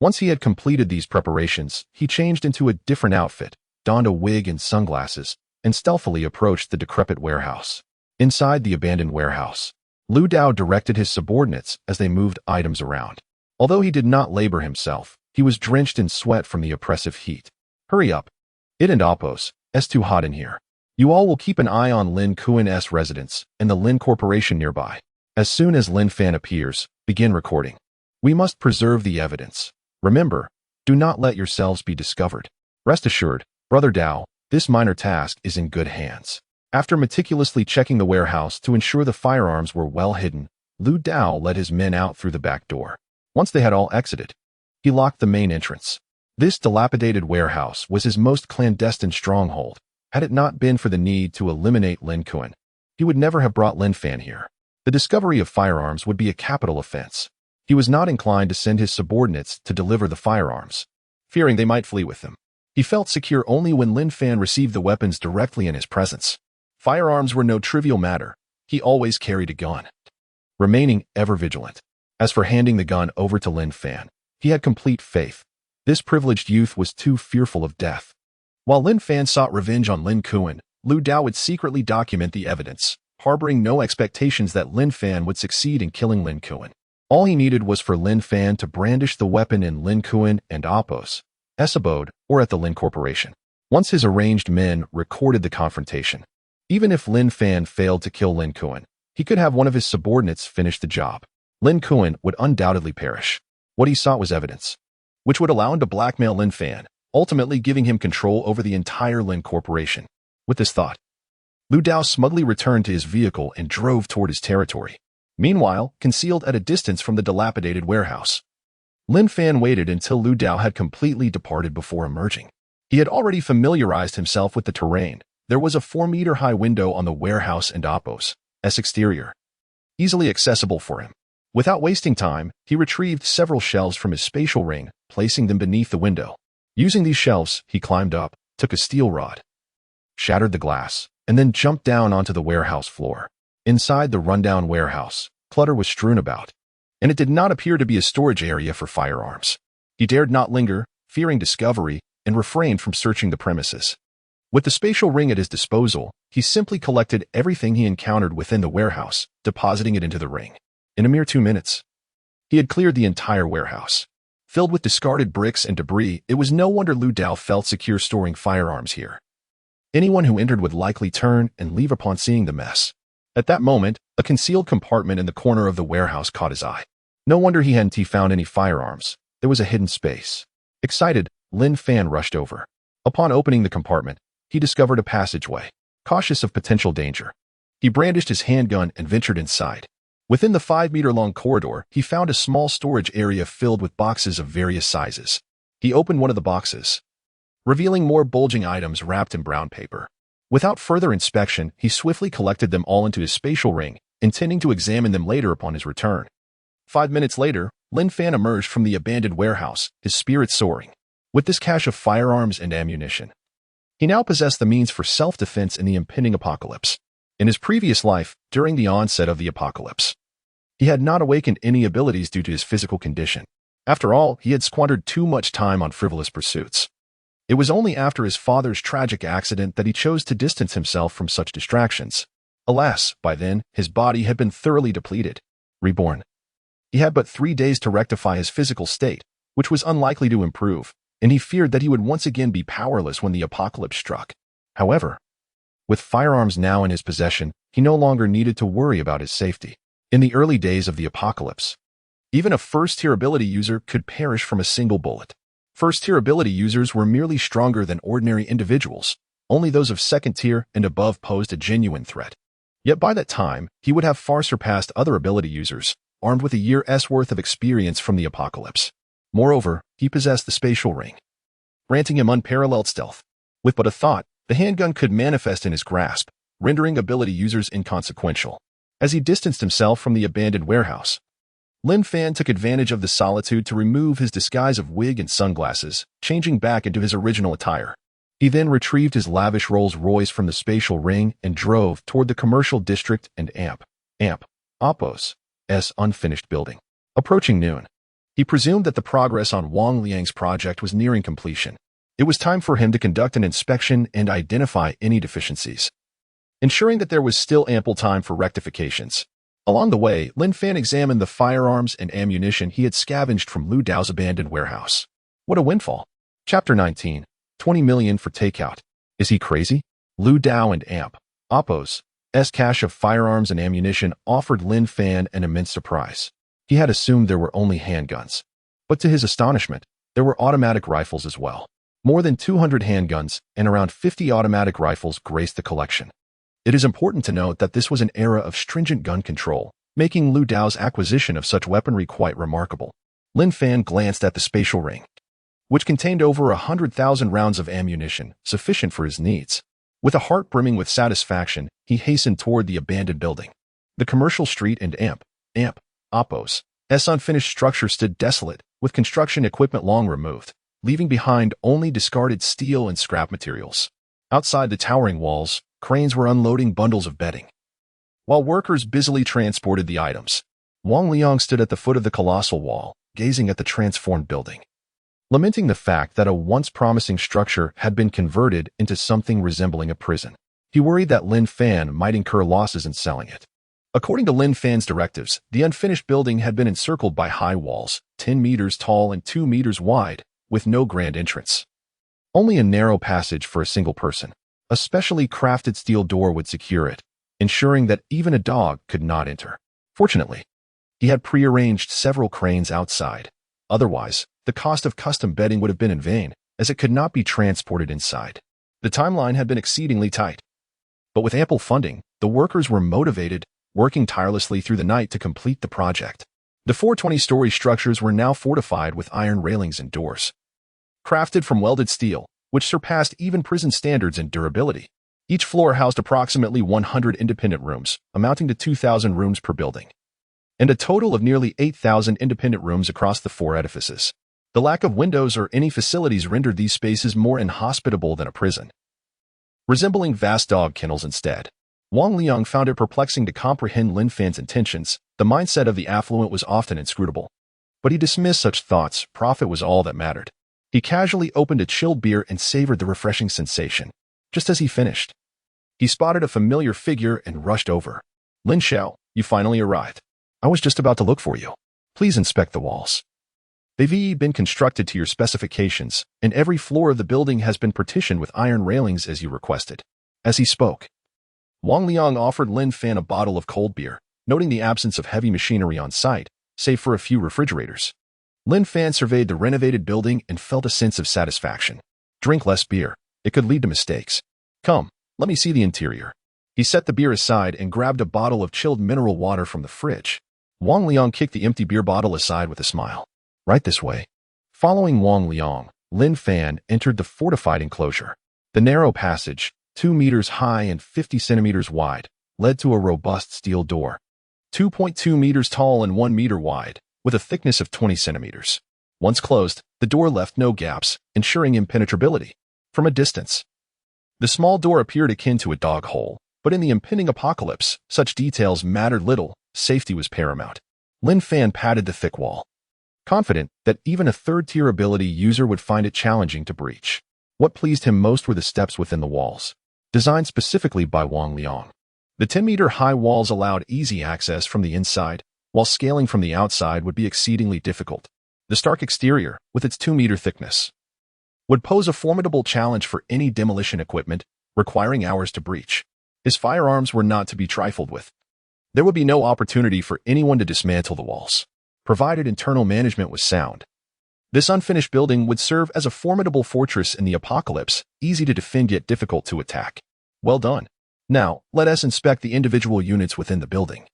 Once he had completed these preparations, he changed into a different outfit, donned a wig and sunglasses, and stealthily approached the decrepit warehouse. Inside the abandoned warehouse, Lu Dao directed his subordinates as they moved items around. Although he did not labor himself, he was drenched in sweat from the oppressive heat. "Hurry up. It and Apos' too hot in here. You all will keep an eye on Lin Kuan's residence and the Lin Corporation nearby. As soon as Lin Fan appears, begin recording. We must preserve the evidence. Remember, do not let yourselves be discovered. Rest assured, Brother Dao, this minor task is in good hands." After meticulously checking the warehouse to ensure the firearms were well hidden, Lu Dao led his men out through the back door. Once they had all exited, he locked the main entrance. This dilapidated warehouse was his most clandestine stronghold. Had it not been for the need to eliminate Lin Kuan, he would never have brought Lin Fan here. The discovery of firearms would be a capital offense. He was not inclined to send his subordinates to deliver the firearms, fearing they might flee with them. He felt secure only when Lin Fan received the weapons directly in his presence. Firearms were no trivial matter. He always carried a gun, remaining ever vigilant. As for handing the gun over to Lin Fan, he had complete faith. This privileged youth was too fearful of death. While Lin Fan sought revenge on Lin Kuan, Lu Dao would secretly document the evidence, harboring no expectations that Lin Fan would succeed in killing Lin Kuan. All he needed was for Lin Fan to brandish the weapon in Lin Kuan and Apos' abode or at the Lin Corporation. Once his arranged men recorded the confrontation, even if Lin Fan failed to kill Lin Kuan, he could have one of his subordinates finish the job. Lin Kuan would undoubtedly perish. What he sought was evidence, which would allow him to blackmail Lin Fan, ultimately giving him control over the entire Lin Corporation. With this thought, Lu Dao smugly returned to his vehicle and drove toward his territory. Meanwhile, concealed at a distance from the dilapidated warehouse, Lin Fan waited until Lu Dao had completely departed before emerging. He had already familiarized himself with the terrain. There was a 4-meter-high window on the warehouse and Apos' exterior, easily accessible for him. Without wasting time, he retrieved several shelves from his spatial ring, placing them beneath the window. Using these shelves, he climbed up, took a steel rod, shattered the glass, and then jumped down onto the warehouse floor. Inside the rundown warehouse, clutter was strewn about. and it did not appear to be a storage area for firearms. He dared not linger, fearing discovery, and refrained from searching the premises. With the spatial ring at his disposal, he simply collected everything he encountered within the warehouse, depositing it into the ring. In a mere 2 minutes, he had cleared the entire warehouse. Filled with discarded bricks and debris, it was no wonder Lu Dao felt secure storing firearms here. Anyone who entered would likely turn and leave upon seeing the mess. At that moment, a concealed compartment in the corner of the warehouse caught his eye. No wonder he hadn't found any firearms. There was a hidden space. Excited, Lin Fan rushed over. Upon opening the compartment, he discovered a passageway. Cautious of potential danger, he brandished his handgun and ventured inside. Within the 5-meter-long corridor, he found a small storage area filled with boxes of various sizes. He opened one of the boxes, revealing more bulging items wrapped in brown paper. Without further inspection, he swiftly collected them all into his spatial ring, intending to examine them later upon his return. 5 minutes later, Lin Fan emerged from the abandoned warehouse, his spirits soaring. With this cache of firearms and ammunition, he now possessed the means for self-defense in the impending apocalypse. In his previous life, during the onset of the apocalypse, he had not awakened any abilities due to his physical condition. After all, he had squandered too much time on frivolous pursuits. It was only after his father's tragic accident that he chose to distance himself from such distractions. Alas, by then, his body had been thoroughly depleted. Reborn. He had but 3 days to rectify his physical state, which was unlikely to improve, and he feared that he would once again be powerless when the apocalypse struck. However, with firearms now in his possession, he no longer needed to worry about his safety. In the early days of the apocalypse, even a first-tier ability user could perish from a single bullet. First-tier ability users were merely stronger than ordinary individuals. Only those of second-tier and above posed a genuine threat. Yet by that time, he would have far surpassed other ability users, armed with a year's worth of experience from the apocalypse. Moreover, he possessed the spatial ring, granting him unparalleled stealth. With but a thought, the handgun could manifest in his grasp, rendering ability users inconsequential. As he distanced himself from the abandoned warehouse, Lin Fan took advantage of the solitude to remove his disguise of wig and sunglasses, changing back into his original attire. He then retrieved his lavish Rolls-Royce from the spatial ring and drove toward the commercial district and Oppo's unfinished building. Approaching noon, he presumed that the progress on Wang Liang's project was nearing completion. It was time for him to conduct an inspection and identify any deficiencies, ensuring that there was still ample time for rectifications. Along the way, Lin Fan examined the firearms and ammunition he had scavenged from Lu Dao's abandoned warehouse. What a windfall. Chapter 19. 20 million for takeout. Is he crazy? Lu Dao and Oppo's cache of firearms and ammunition offered Lin Fan an immense surprise. He had assumed there were only handguns, but to his astonishment, there were automatic rifles as well. More than 200 handguns and around 50 automatic rifles graced the collection. It is important to note that this was an era of stringent gun control, making Lu Dao's acquisition of such weaponry quite remarkable. Lin Fan glanced at the spatial ring, which contained over 100,000 rounds of ammunition, sufficient for his needs. With a heart brimming with satisfaction, he hastened toward the abandoned building. The commercial street and Oppo's unfinished structure stood desolate, with construction equipment long removed, leaving behind only discarded steel and scrap materials. Outside the towering walls, cranes were unloading bundles of bedding, while workers busily transported the items. Wang Liang stood at the foot of the colossal wall, gazing at the transformed building, lamenting the fact that a once promising structure had been converted into something resembling a prison. He worried that Lin Fan might incur losses in selling it. According to Lin Fan's directives, the unfinished building had been encircled by high walls, 10 meters tall and 2 meters wide, with no grand entrance. Only a narrow passage for a single person. A specially crafted steel door would secure it, ensuring that even a dog could not enter. Fortunately, he had prearranged several cranes outside. Otherwise, the cost of custom bedding would have been in vain, as it could not be transported inside. The timeline had been exceedingly tight. But with ample funding, the workers were motivated, working tirelessly through the night to complete the project. The 420-story structures were now fortified with iron railings and doors, crafted from welded steel, which surpassed even prison standards in durability. Each floor housed approximately 100 independent rooms, amounting to 2,000 rooms per building, and a total of nearly 8,000 independent rooms across the 4 edifices. The lack of windows or any facilities rendered these spaces more inhospitable than a prison, resembling vast dog kennels instead. Wang Liang found it perplexing to comprehend Lin Fan's intentions. The mindset of the affluent was often inscrutable. But he dismissed such thoughts. Profit was all that mattered. He casually opened a chilled beer and savored the refreshing sensation. Just as he finished, he spotted a familiar figure and rushed over. Lin Xiao, you finally arrived. I was just about to look for you. Please inspect the walls. They've been constructed to your specifications, and every floor of the building has been partitioned with iron railings as you requested. As he spoke, Wang Liang offered Lin Fan a bottle of cold beer, noting the absence of heavy machinery on site, save for a few refrigerators. Lin Fan surveyed the renovated building and felt a sense of satisfaction. Drink less beer. It could lead to mistakes. Come, let me see the interior. He set the beer aside and grabbed a bottle of chilled mineral water from the fridge. Wang Liang kicked the empty beer bottle aside with a smile. Right this way. Following Wang Liang, Lin Fan entered the fortified enclosure. The narrow passage, 2 meters high and 50 centimeters wide, led to a robust steel door. 2.2 meters tall and 1 meter wide, with a thickness of 20 centimeters. Once closed, the door left no gaps, ensuring impenetrability. From a distance, the small door appeared akin to a dog hole, but in the impending apocalypse, such details mattered little. Safety was paramount. Lin Fan patted the thick wall, confident that even a third-tier ability user would find it challenging to breach. What pleased him most were the steps within the walls, designed specifically by Wang Liang. The 10-meter-high walls allowed easy access from the inside, while scaling from the outside would be exceedingly difficult. The stark exterior, with its 2-meter thickness, would pose a formidable challenge for any demolition equipment, requiring hours to breach. His firearms were not to be trifled with. There would be no opportunity for anyone to dismantle the walls, provided internal management was sound. This unfinished building would serve as a formidable fortress in the apocalypse, easy to defend yet difficult to attack. Well done. Now, let us inspect the individual units within the building.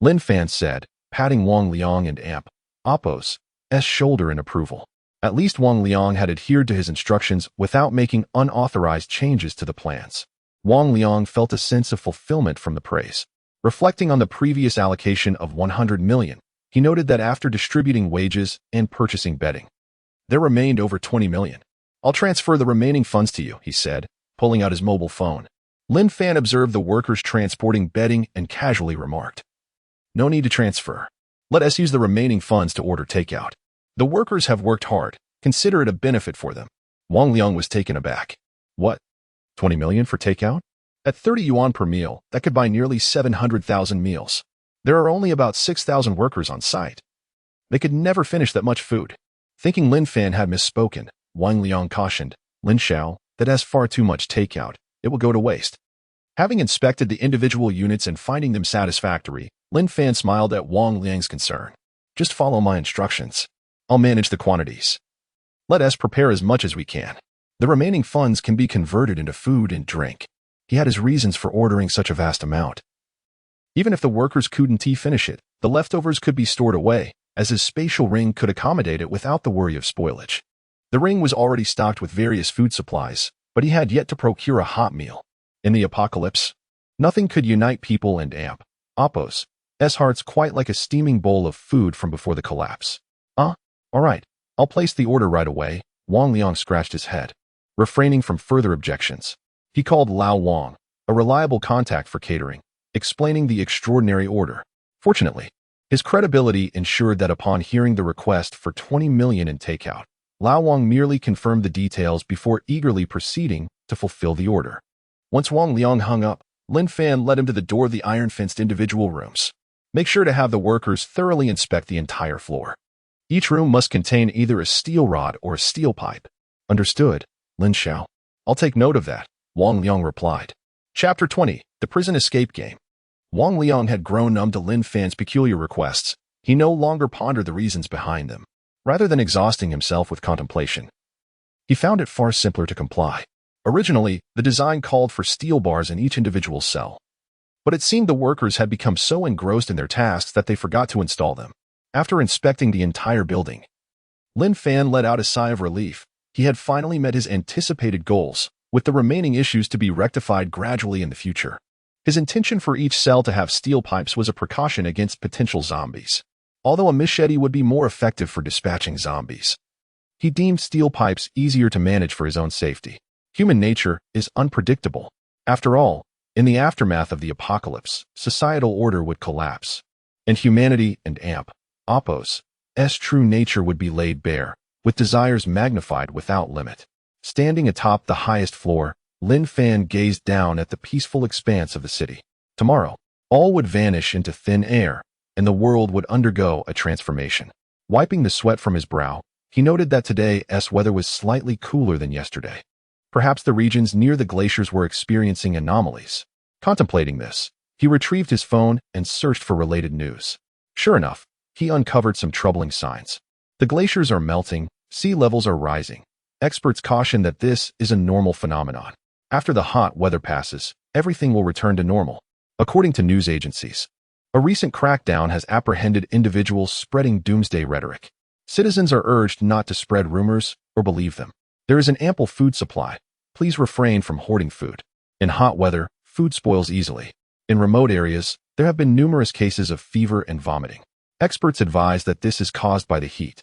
Lin Fan said, patting Wang Liang and Amp Oppo's shoulder in approval. At least Wang Liang had adhered to his instructions without making unauthorized changes to the plans. Wang Liang felt a sense of fulfillment from the praise. Reflecting on the previous allocation of 100 million, he noted that after distributing wages and purchasing bedding, there remained over 20 million. I'll transfer the remaining funds to you, he said, pulling out his mobile phone. Lin Fan observed the workers transporting bedding and casually remarked, no need to transfer. Let us use the remaining funds to order takeout. The workers have worked hard. Consider it a benefit for them. Wang Liang was taken aback. What? 20 million for takeout? At 30 yuan per meal, that could buy nearly 700,000 meals. There are only about 6,000 workers on site. They could never finish that much food. Thinking Lin Fan had misspoken, Wang Liang cautioned Lin Xiao that as far too much takeout, it will go to waste. Having inspected the individual units and finding them satisfactory, Lin Fan smiled at Wang Liang's concern. Just follow my instructions. I'll manage the quantities. Let us prepare as much as we can. The remaining funds can be converted into food and drink. He had his reasons for ordering such a vast amount. Even if the workers couldn't finish it, the leftovers could be stored away, as his spatial ring could accommodate it without the worry of spoilage. The ring was already stocked with various food supplies, but he had yet to procure a hot meal. In the apocalypse, nothing could unite people and Amp Oppo's hearts quite like a steaming bowl of food from before the collapse. All right, I'll place the order right away. Wang Liang scratched his head, refraining from further objections. He called Lao Wang, a reliable contact for catering, explaining the extraordinary order. Fortunately, his credibility ensured that upon hearing the request for 20 million in takeout, Lao Wang merely confirmed the details before eagerly proceeding to fulfill the order. Once Wang Liang hung up, Lin Fan led him to the door of the iron-fenced individual rooms. Make sure to have the workers thoroughly inspect the entire floor. Each room must contain either a steel rod or a steel pipe. Understood, Lin Xiao. I'll take note of that, Wang Liang replied. Chapter 20, The Prison Escape Game. Wang Liang had grown numb to Lin Fan's peculiar requests. He no longer pondered the reasons behind them. Rather than exhausting himself with contemplation, he found it far simpler to comply. Originally, the design called for steel bars in each individual cell. But it seemed the workers had become so engrossed in their tasks that they forgot to install them. After inspecting the entire building, Lin Fan let out a sigh of relief. He had finally met his anticipated goals, with the remaining issues to be rectified gradually in the future. His intention for each cell to have steel pipes was a precaution against potential zombies. Although a machete would be more effective for dispatching zombies, he deemed steel pipes easier to manage for his own safety. Human nature is unpredictable. After all, In the aftermath of the apocalypse, societal order would collapse, and humanity and Oppo's true nature would be laid bare, with desires magnified without limit. Standing atop the highest floor, Lin Fan gazed down at the peaceful expanse of the city. Tomorrow, all would vanish into thin air, and the world would undergo a transformation. Wiping the sweat from his brow, he noted that today's weather was slightly cooler than yesterday. Perhaps the regions near the glaciers were experiencing anomalies. Contemplating this, he retrieved his phone and searched for related news. Sure enough, he uncovered some troubling signs. The glaciers are melting, sea levels are rising. Experts caution that this is a normal phenomenon. After the hot weather passes, everything will return to normal. According to news agencies, a recent crackdown has apprehended individuals spreading doomsday rhetoric. Citizens are urged not to spread rumors or believe them. There is an ample food supply. Please refrain from hoarding food. In hot weather, food spoils easily. In remote areas, there have been numerous cases of fever and vomiting. Experts advise that this is caused by the heat.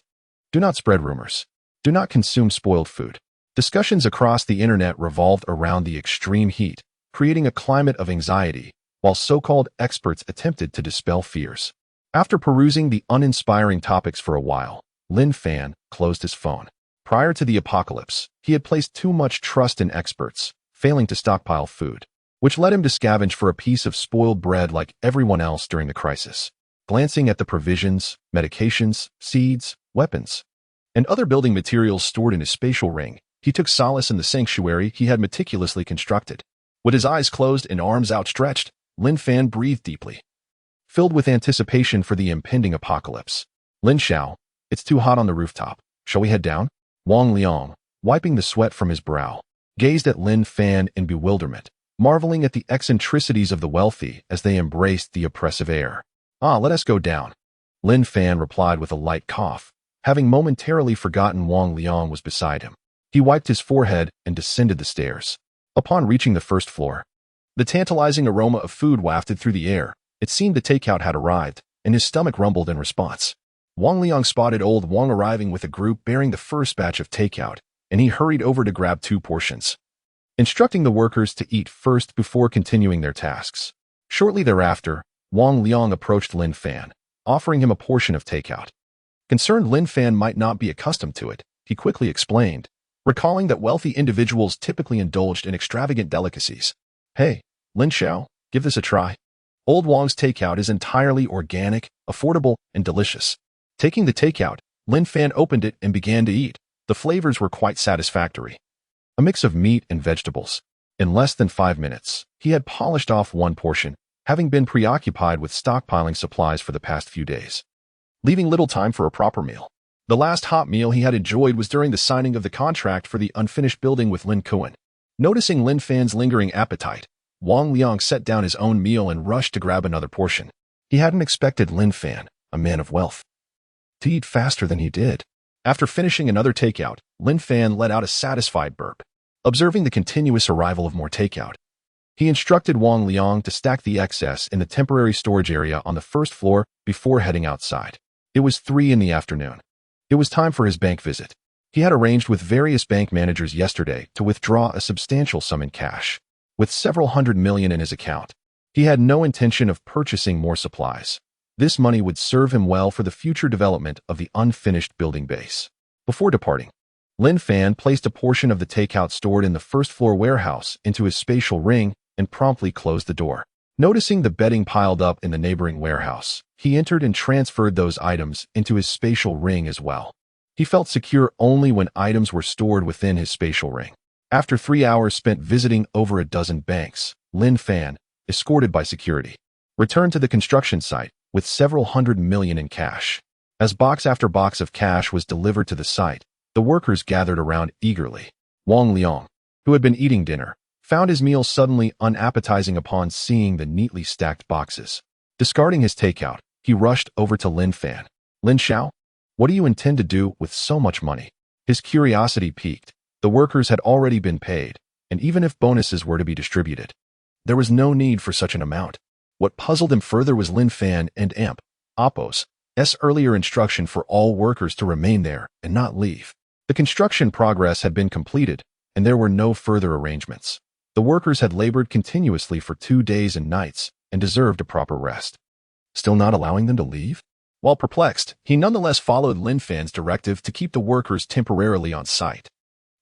Do not spread rumors. Do not consume spoiled food. Discussions across the internet revolved around the extreme heat, creating a climate of anxiety, while so-called experts attempted to dispel fears. After perusing the uninspiring topics for a while, Lin Fan closed his phone. Prior to the apocalypse, he had placed too much trust in experts, failing to stockpile food, which led him to scavenge for a piece of spoiled bread like everyone else during the crisis. Glancing at the provisions, medications, seeds, weapons, and other building materials stored in his spatial ring, he took solace in the sanctuary he had meticulously constructed. With his eyes closed and arms outstretched, Lin Fan breathed deeply. Filled with anticipation for the impending apocalypse, Lin Xiao, it's too hot on the rooftop. Shall we head down? Wang Liang, wiping the sweat from his brow, gazed at Lin Fan in bewilderment, marveling at the eccentricities of the wealthy as they embraced the oppressive air. Let us go down. Lin Fan replied with a light cough, having momentarily forgotten Wang Liang was beside him. He wiped his forehead and descended the stairs. Upon reaching the first floor, the tantalizing aroma of food wafted through the air. It seemed the takeout had arrived, and his stomach rumbled in response. Wang Liang spotted old Wang arriving with a group bearing the first batch of takeout, and he hurried over to grab 2 portions, instructing the workers to eat first before continuing their tasks. Shortly thereafter, Wang Liang approached Lin Fan, offering him a portion of takeout. Concerned Lin Fan might not be accustomed to it, he quickly explained, recalling that wealthy individuals typically indulged in extravagant delicacies. Hey, Lin Xiao, give this a try. Old Wang's takeout is entirely organic, affordable, and delicious. Taking the takeout, Lin Fan opened it and began to eat. The flavors were quite satisfactory. A mix of meat and vegetables. In less than 5 minutes, he had polished off 1 portion, having been preoccupied with stockpiling supplies for the past few days, leaving little time for a proper meal. The last hot meal he had enjoyed was during the signing of the contract for the unfinished building with Lin Kuan. Noticing Lin Fan's lingering appetite, Wang Liang set down his own meal and rushed to grab another portion. He hadn't expected Lin Fan, a man of wealth, to eat faster than he did. After finishing another takeout, Lin Fan let out a satisfied burp. Observing the continuous arrival of more takeout, he instructed Wang Liang to stack the excess in the temporary storage area on the first floor before heading outside. It was 3 in the afternoon. It was time for his bank visit. He had arranged with various bank managers yesterday to withdraw a substantial sum in cash. With several hundred million in his account, he had no intention of purchasing more supplies. This money would serve him well for the future development of the unfinished building base. Before departing, Lin Fan placed a portion of the takeout stored in the first-floor warehouse into his spatial ring and promptly closed the door. Noticing the bedding piled up in the neighboring warehouse, he entered and transferred those items into his spatial ring as well. He felt secure only when items were stored within his spatial ring. After 3 hours spent visiting over a dozen banks, Lin Fan, escorted by security, returned to the construction site with several hundred million in cash. As box after box of cash was delivered to the site, the workers gathered around eagerly. Wang Liang, who had been eating dinner, found his meal suddenly unappetizing upon seeing the neatly stacked boxes. Discarding his takeout, he rushed over to Lin Fan. Lin Xiao, what do you intend to do with so much money? His curiosity piqued. The workers had already been paid, and even if bonuses were to be distributed, there was no need for such an amount. What puzzled him further was Lin Fan and Oppo's earlier instruction for all workers to remain there and not leave. The construction progress had been completed, and there were no further arrangements. The workers had labored continuously for 2 days and nights and deserved a proper rest. Still not allowing them to leave? While perplexed, he nonetheless followed Lin Fan's directive to keep the workers temporarily on site.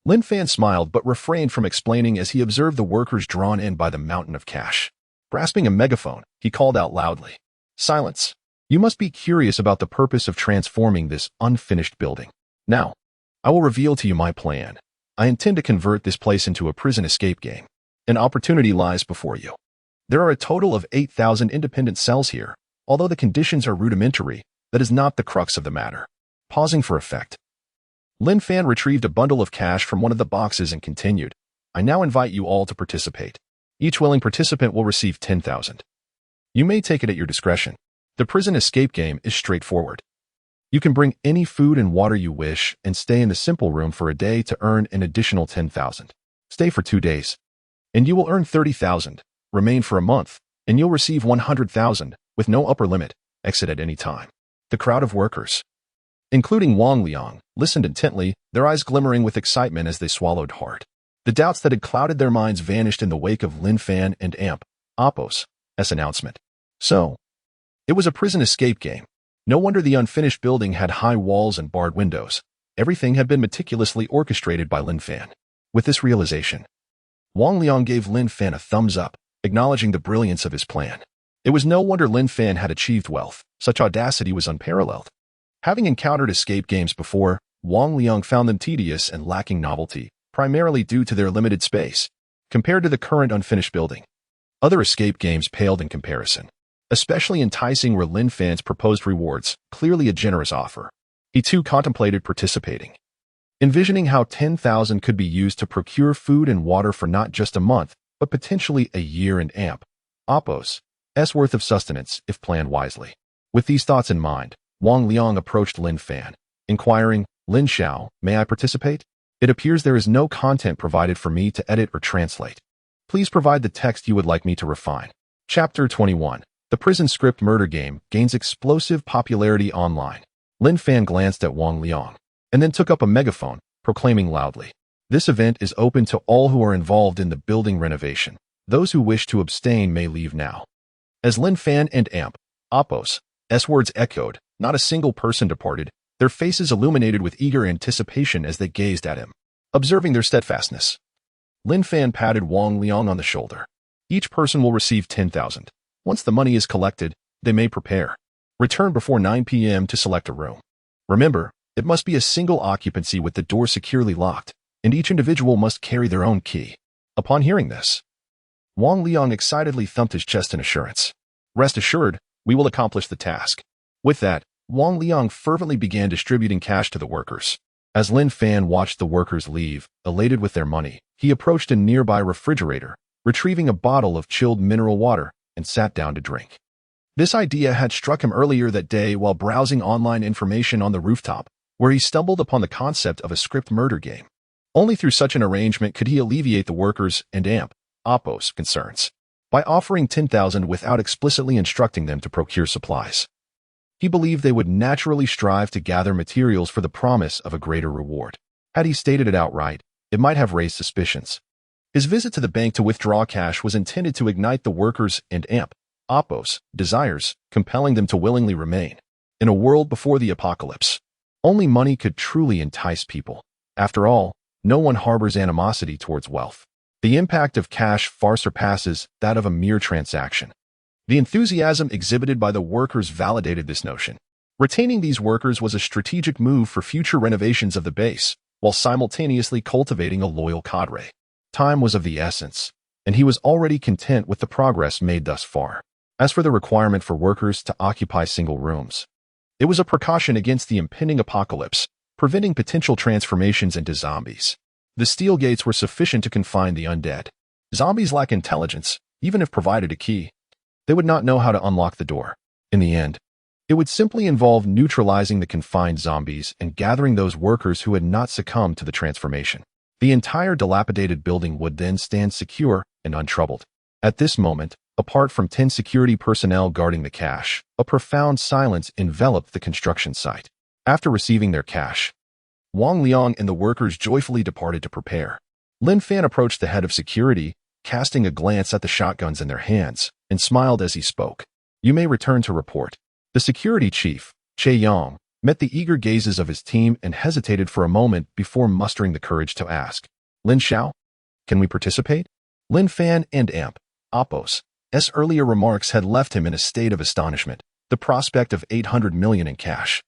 Lin Fan smiled but refrained from explaining as he observed the workers drawn in by the mountain of cash. Grasping a megaphone, he called out loudly, "Silence! You must be curious about the purpose of transforming this unfinished building. Now, I will reveal to you my plan. I intend to convert this place into a prison escape game. An opportunity lies before you. There are a total of 8,000 independent cells here. Although the conditions are rudimentary, that is not the crux of the matter." Pausing for effect, Lin Fan retrieved a bundle of cash from one of the boxes and continued, "I now invite you all to participate. Each willing participant will receive 10,000. You may take it at your discretion. The prison escape game is straightforward. You can bring any food and water you wish and stay in the simple room for a day to earn an additional 10,000. Stay for 2 days, and you will earn 30,000. Remain for a month, and you'll receive 100,000, with no upper limit. Exit at any time." The crowd of workers, including Wang Liang, listened intently, their eyes glimmering with excitement as they swallowed hard. The doubts that had clouded their minds vanished in the wake of Lin Fan and Apos' announcement. So, it was a prison escape game. No wonder the unfinished building had high walls and barred windows. Everything had been meticulously orchestrated by Lin Fan. With this realization, Wang Liang gave Lin Fan a thumbs up, acknowledging the brilliance of his plan. It was no wonder Lin Fan had achieved wealth. Such audacity was unparalleled. Having encountered escape games before, Wang Liang found them tedious and lacking novelty, primarily due to their limited space, compared to the current unfinished building. Other escape games paled in comparison. Especially enticing were Lin Fan's proposed rewards, clearly a generous offer. He too contemplated participating, envisioning how 10,000 could be used to procure food and water for not just a month, but potentially a year and Apos' worth of sustenance if planned wisely. With these thoughts in mind, Wang Liang approached Lin Fan, inquiring, "Lin Xiao, may I participate? It appears there is no content provided for me to edit or translate. Please provide the text you would like me to refine." Chapter 21. The prison script murder game gains explosive popularity online. Lin Fan glanced at Wang Liang, and then took up a megaphone, proclaiming loudly, "This event is open to all who are involved in the building renovation. Those who wish to abstain may leave now." As Lin Fan and Apos' words echoed, not a single person departed, their faces illuminated with eager anticipation as they gazed at him. Observing their steadfastness, Lin Fan patted Wang Liang on the shoulder. "Each person will receive 10,000. Once the money is collected, they may prepare. Return before 9 p.m. to select a room. Remember, it must be a single occupancy with the door securely locked, and each individual must carry their own key." Upon hearing this, Wang Liang excitedly thumped his chest in assurance. "Rest assured, we will accomplish the task." With that, Wang Liang fervently began distributing cash to the workers. As Lin Fan watched the workers leave, elated with their money, he approached a nearby refrigerator, retrieving a bottle of chilled mineral water, and sat down to drink. This idea had struck him earlier that day while browsing online information on the rooftop, where he stumbled upon the concept of a script murder game. Only through such an arrangement could he alleviate the workers' and Apos' concerns, by offering 10,000 without explicitly instructing them to procure supplies. He believed they would naturally strive to gather materials for the promise of a greater reward. Had he stated it outright, it might have raised suspicions. His visit to the bank to withdraw cash was intended to ignite the workers' and Apos' desires, compelling them to willingly remain. In a world before the apocalypse, only money could truly entice people. After all, no one harbors animosity towards wealth. The impact of cash far surpasses that of a mere transaction. The enthusiasm exhibited by the workers validated this notion. Retaining these workers was a strategic move for future renovations of the base, while simultaneously cultivating a loyal cadre. Time was of the essence, and he was already content with the progress made thus far. As for the requirement for workers to occupy single rooms, it was a precaution against the impending apocalypse, preventing potential transformations into zombies. The steel gates were sufficient to confine the undead. Zombies lack intelligence, even if provided a key. They would not know how to unlock the door. In the end, it would simply involve neutralizing the confined zombies and gathering those workers who had not succumbed to the transformation. The entire dilapidated building would then stand secure and untroubled. At this moment, apart from 10 security personnel guarding the cache, a profound silence enveloped the construction site. After receiving their cash, Wang Liang and the workers joyfully departed to prepare. Lin Fan approached the head of security, casting a glance at the shotguns in their hands, and smiled as he spoke. "You may return to report." The security chief, Che Yong, met the eager gazes of his team and hesitated for a moment before mustering the courage to ask, "Lin Xiao, can we participate?" Lin Fan and Amp, Oppo's earlier remarks had left him in a state of astonishment. The prospect of 800 million in cash,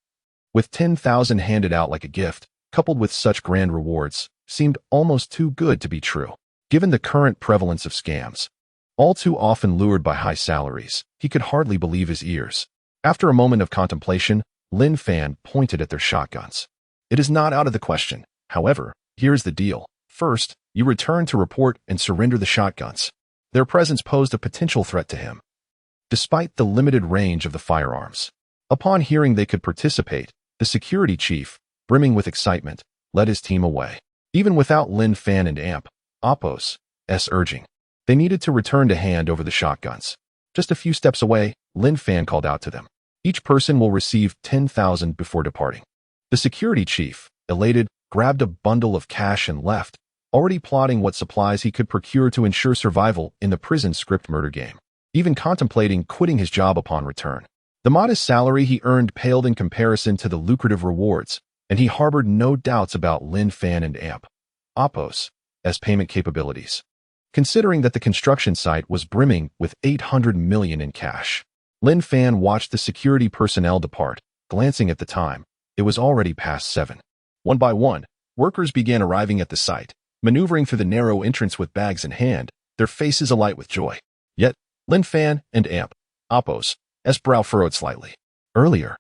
with 10,000 handed out like a gift, coupled with such grand rewards, seemed almost too good to be true. Given the current prevalence of scams, all too often lured by high salaries, he could hardly believe his ears. After a moment of contemplation, Lin Fan pointed at their shotguns. "It is not out of the question. However, here's the deal. First, you return to report and surrender the shotguns." Their presence posed a potential threat to him, despite the limited range of the firearms. Upon hearing they could participate, the security chief, brimming with excitement, led his team away. Even without Lin Fan and Amp, Oppo's urging, they needed to return to hand over the shotguns. Just a few steps away, Lin Fan called out to them. "Each person will receive 10,000 before departing." The security chief, elated, grabbed a bundle of cash and left, already plotting what supplies he could procure to ensure survival in the prison script murder game, even contemplating quitting his job upon return. The modest salary he earned paled in comparison to the lucrative rewards, and he harbored no doubts about Lin Fan and Amp, Oppo's payment capabilities, considering that the construction site was brimming with 800 million in cash. Lin Fan watched the security personnel depart, glancing at the time. It was already past 7. One by one, workers began arriving at the site, maneuvering through the narrow entrance with bags in hand, their faces alight with joy. Yet, Lin Fan and Amp, Oppo's brow furrowed slightly. Earlier,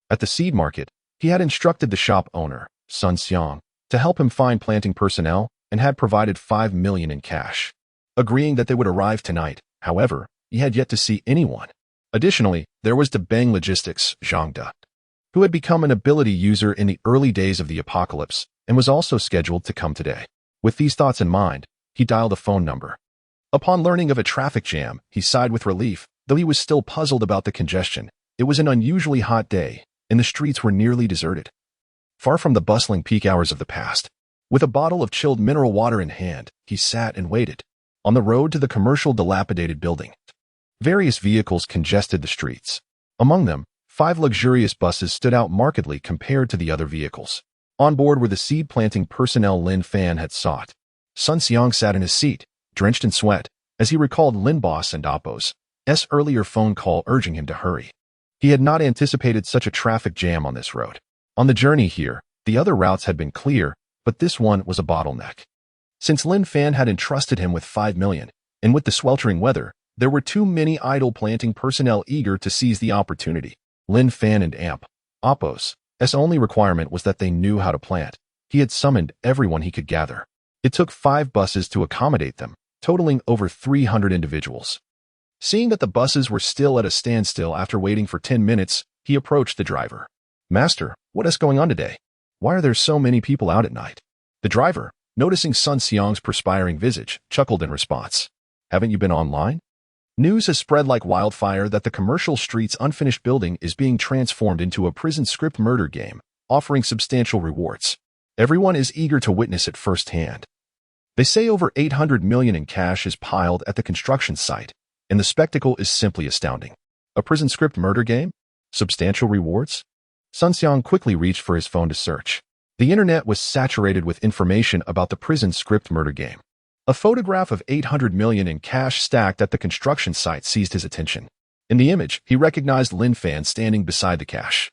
at the seed market, he had instructed the shop owner, Sun Xiang, to help him find planting personnel and had provided 5 million in cash. Agreeing that they would arrive tonight, however, he had yet to see anyone. Additionally, there was Debang Logistics, Zhang De, who had become an ability user in the early days of the apocalypse and was also scheduled to come today. With these thoughts in mind, he dialed a phone number. Upon learning of a traffic jam, he sighed with relief, though he was still puzzled about the congestion. It was an unusually hot day, and the streets were nearly deserted. Far from the bustling peak hours of the past, with a bottle of chilled mineral water in hand, he sat and waited. On the road to the commercial dilapidated building, various vehicles congested the streets. Among them, 5 luxurious buses stood out markedly compared to the other vehicles. On board were the seed planting personnel Lin Fan had sought. Sun Xiang sat in his seat, drenched in sweat, as he recalled Lin Boss and Oppo's earlier phone call urging him to hurry. He had not anticipated such a traffic jam on this road. On the journey here, the other routes had been clear, but this one was a bottleneck. Since Lin Fan had entrusted him with 5 million, and with the sweltering weather, there were too many idle planting personnel eager to seize the opportunity. Lin Fan and Amp, Oppo's only requirement was that they knew how to plant. He had summoned everyone he could gather. It took 5 buses to accommodate them, totaling over 300 individuals. Seeing that the buses were still at a standstill after waiting for 10 minutes, he approached the driver. "Master, what is going on today? Why are there so many people out at night?" The driver, noticing Sun Xiang's perspiring visage, chuckled in response. "Haven't you been online? News has spread like wildfire that the commercial street's unfinished building is being transformed into a prison script murder game, offering substantial rewards. Everyone is eager to witness it firsthand. They say over 800 million in cash is piled at the construction site, and the spectacle is simply astounding. A prison script murder game? Substantial rewards?" Sun Xiang quickly reached for his phone to search. The internet was saturated with information about the prison script murder game. A photograph of 800 million in cash stacked at the construction site seized his attention. In the image, he recognized Lin Fan standing beside the cash.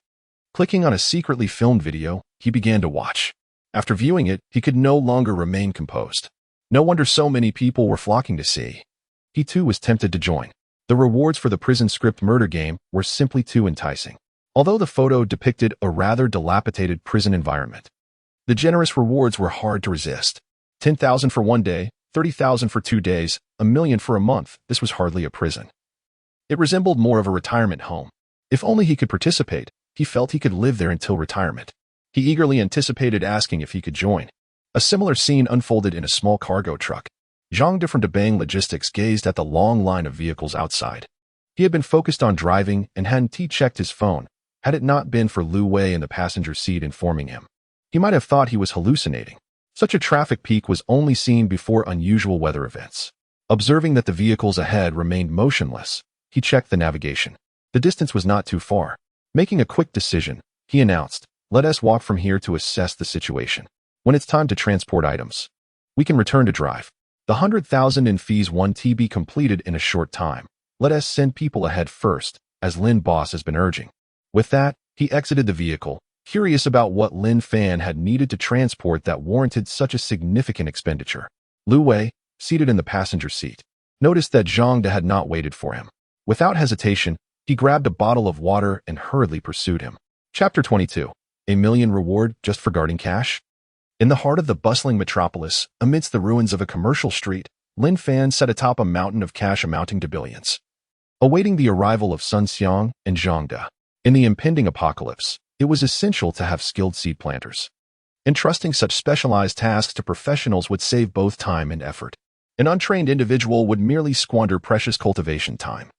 Clicking on a secretly filmed video, he began to watch. After viewing it, he could no longer remain composed. No wonder so many people were flocking to see. He too was tempted to join. The rewards for the prison script murder game were simply too enticing. Although the photo depicted a rather dilapidated prison environment, the generous rewards were hard to resist. 10,000 for 1 day, 30,000 for 2 days, 1 million for a month. This was hardly a prison. It resembled more of a retirement home. If only he could participate, he felt he could live there until retirement. He eagerly anticipated asking if he could join. A similar scene unfolded in a small cargo truck. Zhang De from Debang Logistics gazed at the long line of vehicles outside. He had been focused on driving and hadn't checked his phone, had it not been for Lu Wei in the passenger seat informing him. He might have thought he was hallucinating. Such a traffic peak was only seen before unusual weather events. Observing that the vehicles ahead remained motionless, he checked the navigation. The distance was not too far. Making a quick decision, he announced, "Let us walk from here to assess the situation. When it's time to transport items, we can return to drive. The 100,000 in fees 1 be completed in a short time. Let us send people ahead first, as Lin Boss has been urging." With that, he exited the vehicle, curious about what Lin Fan had needed to transport that warranted such a significant expenditure. Lu Wei, seated in the passenger seat, noticed that Zhang De had not waited for him. Without hesitation, he grabbed a bottle of water and hurriedly pursued him. Chapter 22. A million reward just for guarding cash? In the heart of the bustling metropolis, amidst the ruins of a commercial street, Lin Fan sat atop a mountain of cash amounting to billions, awaiting the arrival of Sun Xiang and Zhang De. In the impending apocalypse, it was essential to have skilled seed planters. Entrusting such specialized tasks to professionals would save both time and effort. An untrained individual would merely squander precious cultivation time,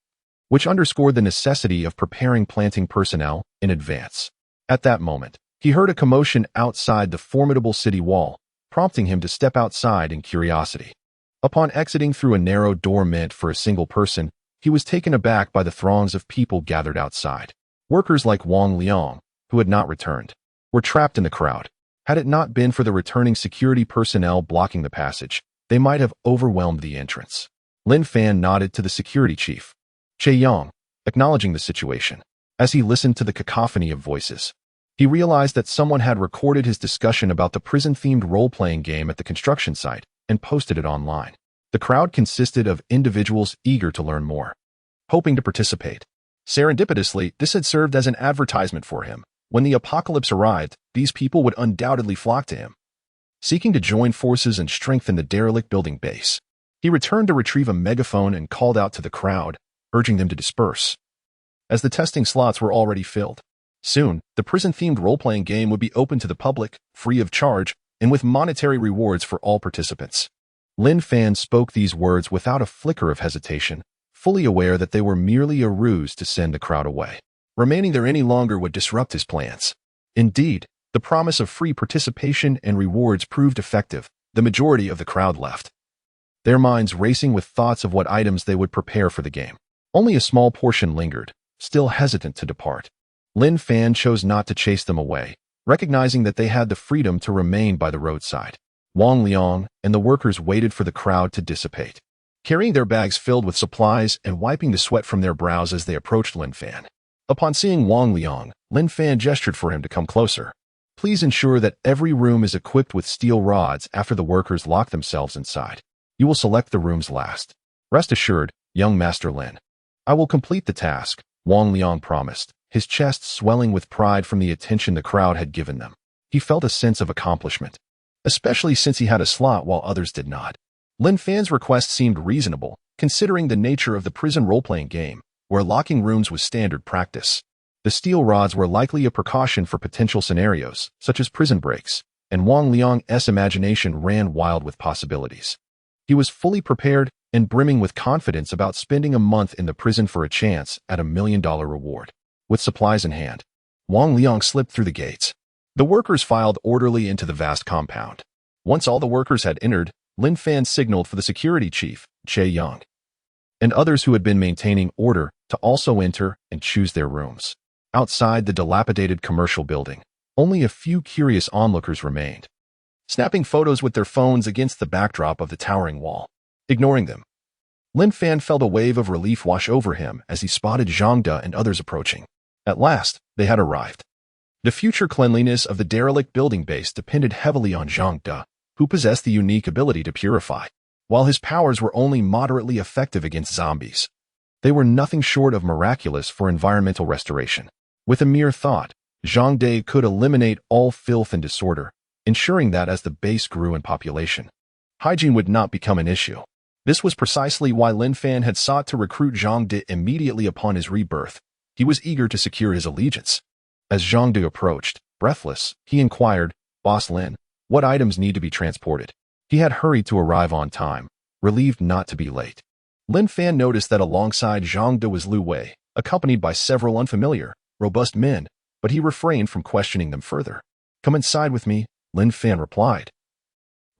which underscored the necessity of preparing planting personnel in advance. At that moment, he heard a commotion outside the formidable city wall, prompting him to step outside in curiosity. Upon exiting through a narrow door meant for a single person, he was taken aback by the throngs of people gathered outside. Workers like Wang Liang, who had not returned, were trapped in the crowd. Had it not been for the returning security personnel blocking the passage, they might have overwhelmed the entrance. Lin Fan nodded to the security chief, Che Yang, acknowledging the situation. As he listened to the cacophony of voices, he realized that someone had recorded his discussion about the prison-themed role-playing game at the construction site and posted it online. The crowd consisted of individuals eager to learn more, hoping to participate. Serendipitously, this had served as an advertisement for him. When the apocalypse arrived, these people would undoubtedly flock to him, seeking to join forces and strengthen the derelict building base. He returned to retrieve a megaphone and called out to the crowd, urging them to disperse, as the testing slots were already filled. Soon, the prison-themed role-playing game would be open to the public, free of charge, and with monetary rewards for all participants. Lin Fan spoke these words without a flicker of hesitation, fully aware that they were merely a ruse to send the crowd away. Remaining there any longer would disrupt his plans. Indeed, the promise of free participation and rewards proved effective. The majority of the crowd left, their minds racing with thoughts of what items they would prepare for the game. Only a small portion lingered, still hesitant to depart. Lin Fan chose not to chase them away, recognizing that they had the freedom to remain by the roadside. Wang Liang and the workers waited for the crowd to dissipate, carrying their bags filled with supplies and wiping the sweat from their brows as they approached Lin Fan. Upon seeing Wang Liang, Lin Fan gestured for him to come closer. "Please ensure that every room is equipped with steel rods after the workers lock themselves inside. You will select the rooms last. Rest assured, young Master Lin, I will complete the task," Wang Liang promised, his chest swelling with pride from the attention the crowd had given them. He felt a sense of accomplishment, especially since he had a slot while others did not. Lin Fan's request seemed reasonable, considering the nature of the prison role-playing game, where locking rooms was standard practice. The steel rods were likely a precaution for potential scenarios, such as prison breaks, and Wang Liang's imagination ran wild with possibilities. He was fully prepared and brimming with confidence about spending a month in the prison for a chance at $1 million reward. With supplies in hand, Wang Liang slipped through the gates. The workers filed orderly into the vast compound. Once all the workers had entered, Lin Fan signaled for the security chief, Che Yang, and others who had been maintaining order to also enter and choose their rooms. Outside the dilapidated commercial building, only a few curious onlookers remained, snapping photos with their phones against the backdrop of the towering wall. Ignoring them, Lin Fan felt a wave of relief wash over him as he spotted Zhang De and others approaching. At last, they had arrived. The future cleanliness of the derelict building base depended heavily on Zhang De, who possessed the unique ability to purify. While his powers were only moderately effective against zombies, they were nothing short of miraculous for environmental restoration. With a mere thought, Zhang De could eliminate all filth and disorder, ensuring that as the base grew in population, hygiene would not become an issue. This was precisely why Lin Fan had sought to recruit Zhang De immediately upon his rebirth. He was eager to secure his allegiance. As Zhang De approached, breathless, he inquired, "Boss Lin, what items need to be transported?" He had hurried to arrive on time, relieved not to be late. Lin Fan noticed that alongside Zhang De was Lu Wei, accompanied by several unfamiliar, robust men, but he refrained from questioning them further. "Come inside with me," Lin Fan replied,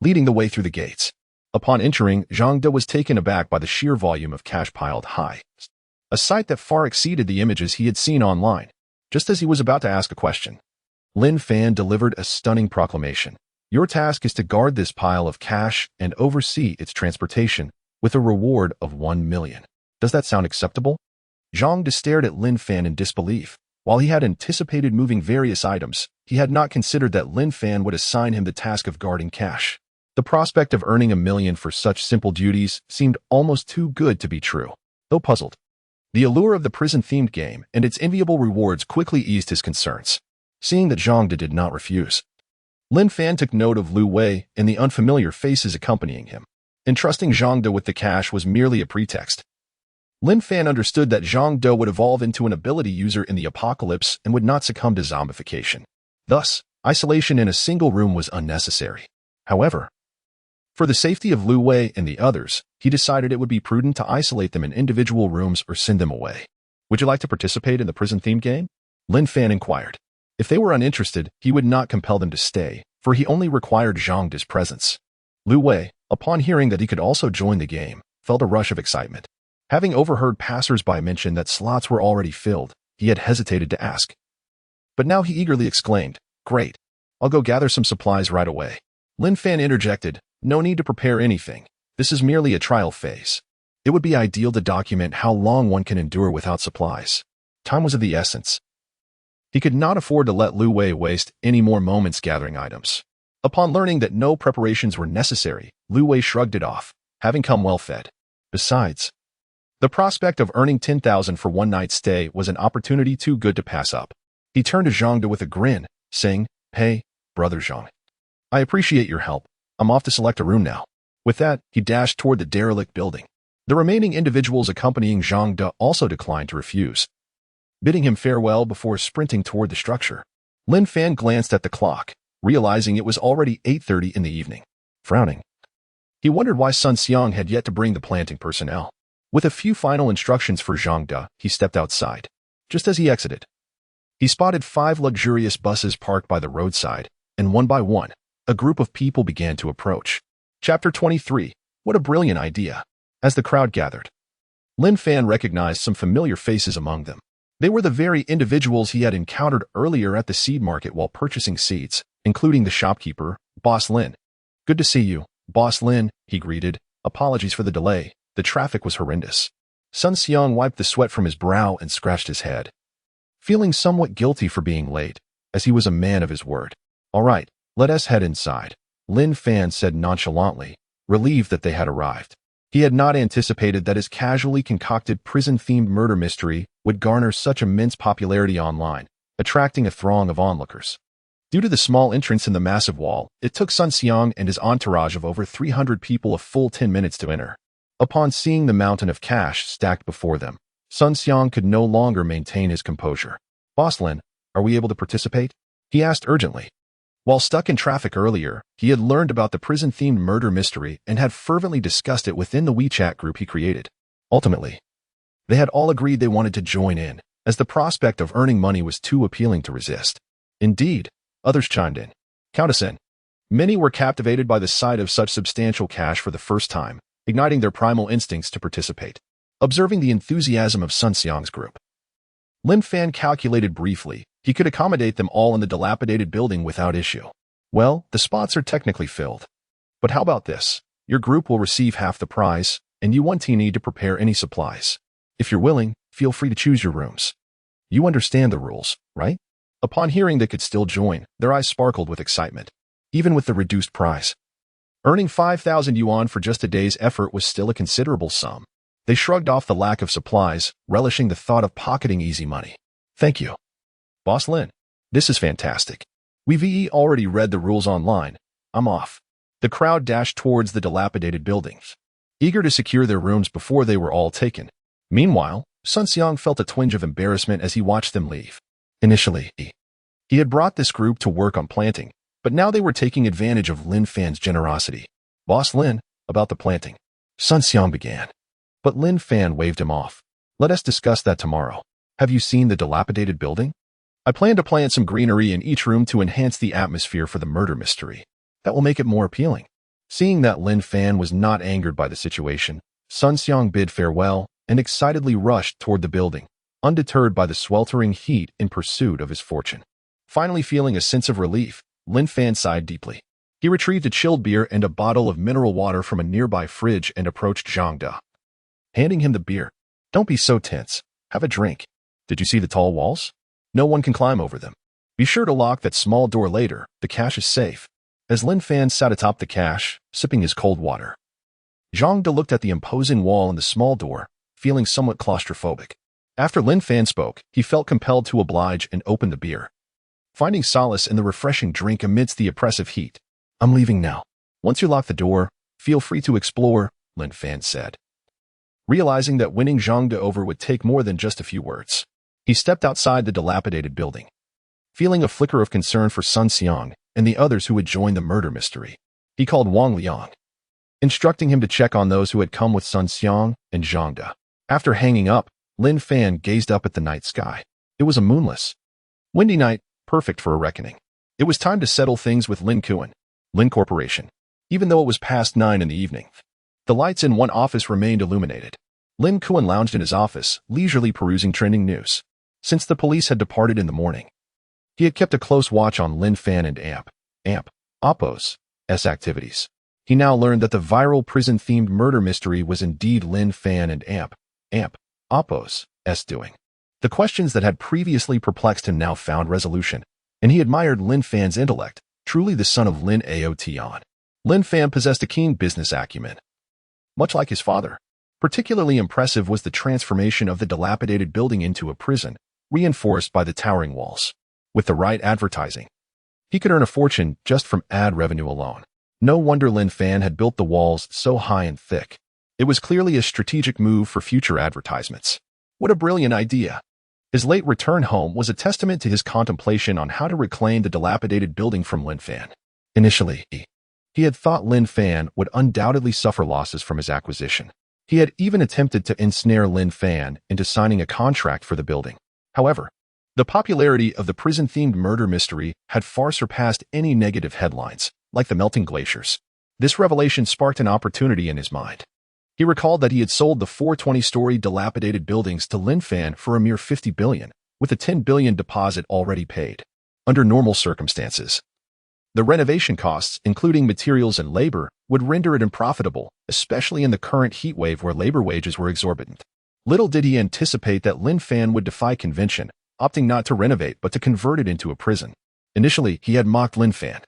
leading the way through the gates. Upon entering, Zhang De was taken aback by the sheer volume of cash piled high, a sight that far exceeded the images he had seen online. Just as he was about to ask a question, Lin Fan delivered a stunning proclamation. Your task is to guard this pile of cash and oversee its transportation with a reward of 1 million. Does that sound acceptable? Zhang De stared at Lin Fan in disbelief. While he had anticipated moving various items, he had not considered that Lin Fan would assign him the task of guarding cash. The prospect of earning 1 million for such simple duties seemed almost too good to be true. Though puzzled, the allure of the prison-themed game and its enviable rewards quickly eased his concerns. Seeing that Zhang De did not refuse, Lin Fan took note of Lu Wei and the unfamiliar faces accompanying him. Entrusting Zhang De with the cash was merely a pretext. Lin Fan understood that Zhang De would evolve into an ability user in the apocalypse and would not succumb to zombification. Thus, isolation in a single room was unnecessary. However, for the safety of Lu Wei and the others, he decided it would be prudent to isolate them in individual rooms or send them away. Would you like to participate in the prison-themed game? Lin Fan inquired. If they were uninterested, he would not compel them to stay, for he only required Zhang De's presence. Lu Wei, upon hearing that he could also join the game, felt a rush of excitement. Having overheard passers-by mention that slots were already filled, he had hesitated to ask. But now he eagerly exclaimed, "Great! I'll go gather some supplies right away." Lin Fan interjected, "No need to prepare anything. This is merely a trial phase. It would be ideal to document how long one can endure without supplies." Time was of the essence. He could not afford to let Lu Wei waste any more moments gathering items. Upon learning that no preparations were necessary, Lu Wei shrugged it off, having come well fed. Besides, the prospect of earning 10,000 for one night's stay was an opportunity too good to pass up. He turned to Zhang De with a grin, saying, "Hey, brother Zhang. I appreciate your help. I'm off to select a room now." With that, he dashed toward the derelict building. The remaining individuals accompanying Zhang De also declined to refuse, bidding him farewell before sprinting toward the structure. Lin Fan glanced at the clock, realizing it was already 8:30 in the evening. Frowning, he wondered why Sun Xiang had yet to bring the planting personnel. With a few final instructions for Zhang De, he stepped outside. Just as he exited, he spotted 5 luxurious buses parked by the roadside, and one by one, a group of people began to approach. Chapter 23. What a brilliant idea. As the crowd gathered, Lin Fan recognized some familiar faces among them. They were the very individuals he had encountered earlier at the seed market while purchasing seeds, including the shopkeeper, Boss Lin. "Good to see you, Boss Lin," he greeted. "Apologies for the delay. The traffic was horrendous." Sun Xiang wiped the sweat from his brow and scratched his head, feeling somewhat guilty for being late, as he was a man of his word. "All right, let us head inside," Lin Fan said nonchalantly, relieved that they had arrived. He had not anticipated that his casually concocted prison-themed murder mystery would garner such immense popularity online, attracting a throng of onlookers. Due to the small entrance in the massive wall, it took Sun Xiang and his entourage of over 300 people a full 10 minutes to enter. Upon seeing the mountain of cash stacked before them, Sun Xiang could no longer maintain his composure. "Boss Lin, are we able to participate?" he asked urgently. While stuck in traffic earlier, he had learned about the prison-themed murder mystery and had fervently discussed it within the WeChat group he created. Ultimately, they had all agreed they wanted to join in, as the prospect of earning money was too appealing to resist. Indeed, others chimed in. "Count us in." Many were captivated by the sight of such substantial cash for the first time, igniting their primal instincts to participate. Observing the enthusiasm of Sun Xiang's group, Lin Fan calculated briefly. He could accommodate them all in the dilapidated building without issue. "Well, the spots are technically filled. But how about this? Your group will receive half the prize, and you won't need to prepare any supplies. If you're willing, feel free to choose your rooms. You understand the rules, right?" Upon hearing they could still join, their eyes sparkled with excitement. Even with the reduced price, earning 5,000 yuan for just a day's effort was still a considerable sum. They shrugged off the lack of supplies, relishing the thought of pocketing easy money. "Thank you, Boss Lin. This is fantastic. We've already read the rules online. I'm off." The crowd dashed towards the dilapidated buildings, eager to secure their rooms before they were all taken. Meanwhile, Sun Xiang felt a twinge of embarrassment as he watched them leave. Initially, he had brought this group to work on planting, but now they were taking advantage of Lin Fan's generosity. "Boss Lin, about the planting," Sun Xiang began. But Lin Fan waved him off. "Let us discuss that tomorrow. Have you seen the dilapidated building? I plan to plant some greenery in each room to enhance the atmosphere for the murder mystery. That will make it more appealing." Seeing that Lin Fan was not angered by the situation, Sun Xiang bid farewell and excitedly rushed toward the building, undeterred by the sweltering heat in pursuit of his fortune. Finally feeling a sense of relief, Lin Fan sighed deeply. He retrieved a chilled beer and a bottle of mineral water from a nearby fridge and approached Zhang De, handing him the beer. Don't be so tense. Have a drink. Did you see the tall walls? No one can climb over them. Be sure to lock that small door later. The cache is safe. As Lin Fan sat atop the cache, sipping his cold water, Zhang De looked at the imposing wall and the small door, feeling somewhat claustrophobic. After Lin Fan spoke, he felt compelled to oblige and opened the beer, finding solace in the refreshing drink amidst the oppressive heat. I'm leaving now. Once you lock the door, feel free to explore, Lin Fan said. Realizing that winning Zhang De over would take more than just a few words, he stepped outside the dilapidated building. Feeling a flicker of concern for Sun Xiang and the others who had joined the murder mystery, he called Wang Liang, instructing him to check on those who had come with Sun Xiang and Zhang De. After hanging up, Lin Fan gazed up at the night sky. It was a moonless, windy night, perfect for a reckoning. It was time to settle things with Lin Kuan, Lin Corporation. Even though it was past 9 in the evening, the lights in one office remained illuminated. Lin Kuan lounged in his office, leisurely perusing trending news. Since the police had departed in the morning, he had kept a close watch on Lin Fan and Oppo's activities. He now learned that the viral prison-themed murder mystery was indeed Lin Fan and Oppo's doing. The questions that had previously perplexed him now found resolution, and he admired Lin Fan's intellect, truly the son of Lin Aotian. Lin Fan possessed a keen business acumen, much like his father. Particularly impressive was the transformation of the dilapidated building into a prison, reinforced by the towering walls. With the right advertising, he could earn a fortune just from ad revenue alone. No wonder Lin Fan had built the walls so high and thick. It was clearly a strategic move for future advertisements. What a brilliant idea! His late return home was a testament to his contemplation on how to reclaim the dilapidated building from Lin Fan. Initially, he had thought Lin Fan would undoubtedly suffer losses from his acquisition. He had even attempted to ensnare Lin Fan into signing a contract for the building. However, the popularity of the prison-themed murder mystery had far surpassed any negative headlines, like the melting glaciers. This revelation sparked an opportunity in his mind. He recalled that he had sold the 420-story dilapidated buildings to Lin Fan for a mere $50 billion, with a $10 billion deposit already paid. Under normal circumstances, the renovation costs, including materials and labor, would render it unprofitable, especially in the current heat wave where labor wages were exorbitant. Little did he anticipate that Lin Fan would defy convention, opting not to renovate but to convert it into a prison. Initially, he had mocked Lin Fan,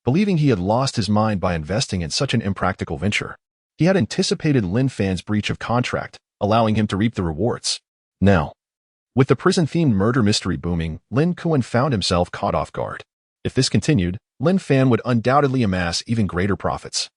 believing he had lost his mind by investing in such an impractical venture. He had anticipated Lin Fan's breach of contract, allowing him to reap the rewards. Now, with the prison-themed murder mystery booming, Lin Kuan found himself caught off guard. If this continued, Lin Fan would undoubtedly amass even greater profits,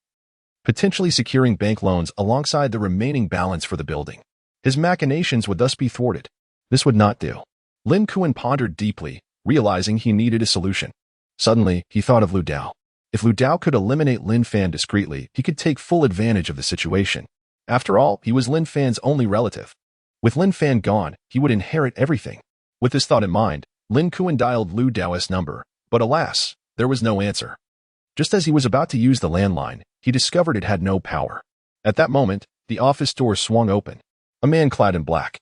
potentially securing bank loans alongside the remaining balance for the building. His machinations would thus be thwarted. This would not do. Lin Kuan pondered deeply, realizing he needed a solution. Suddenly, he thought of Lu Dao. If Lu Dao could eliminate Lin Fan discreetly, he could take full advantage of the situation. After all, he was Lin Fan's only relative. With Lin Fan gone, he would inherit everything. With this thought in mind, Lin Kuan dialed Lu Dao's number, but alas, there was no answer. Just as he was about to use the landline, he discovered it had no power. At that moment, the office door swung open. A man clad in black,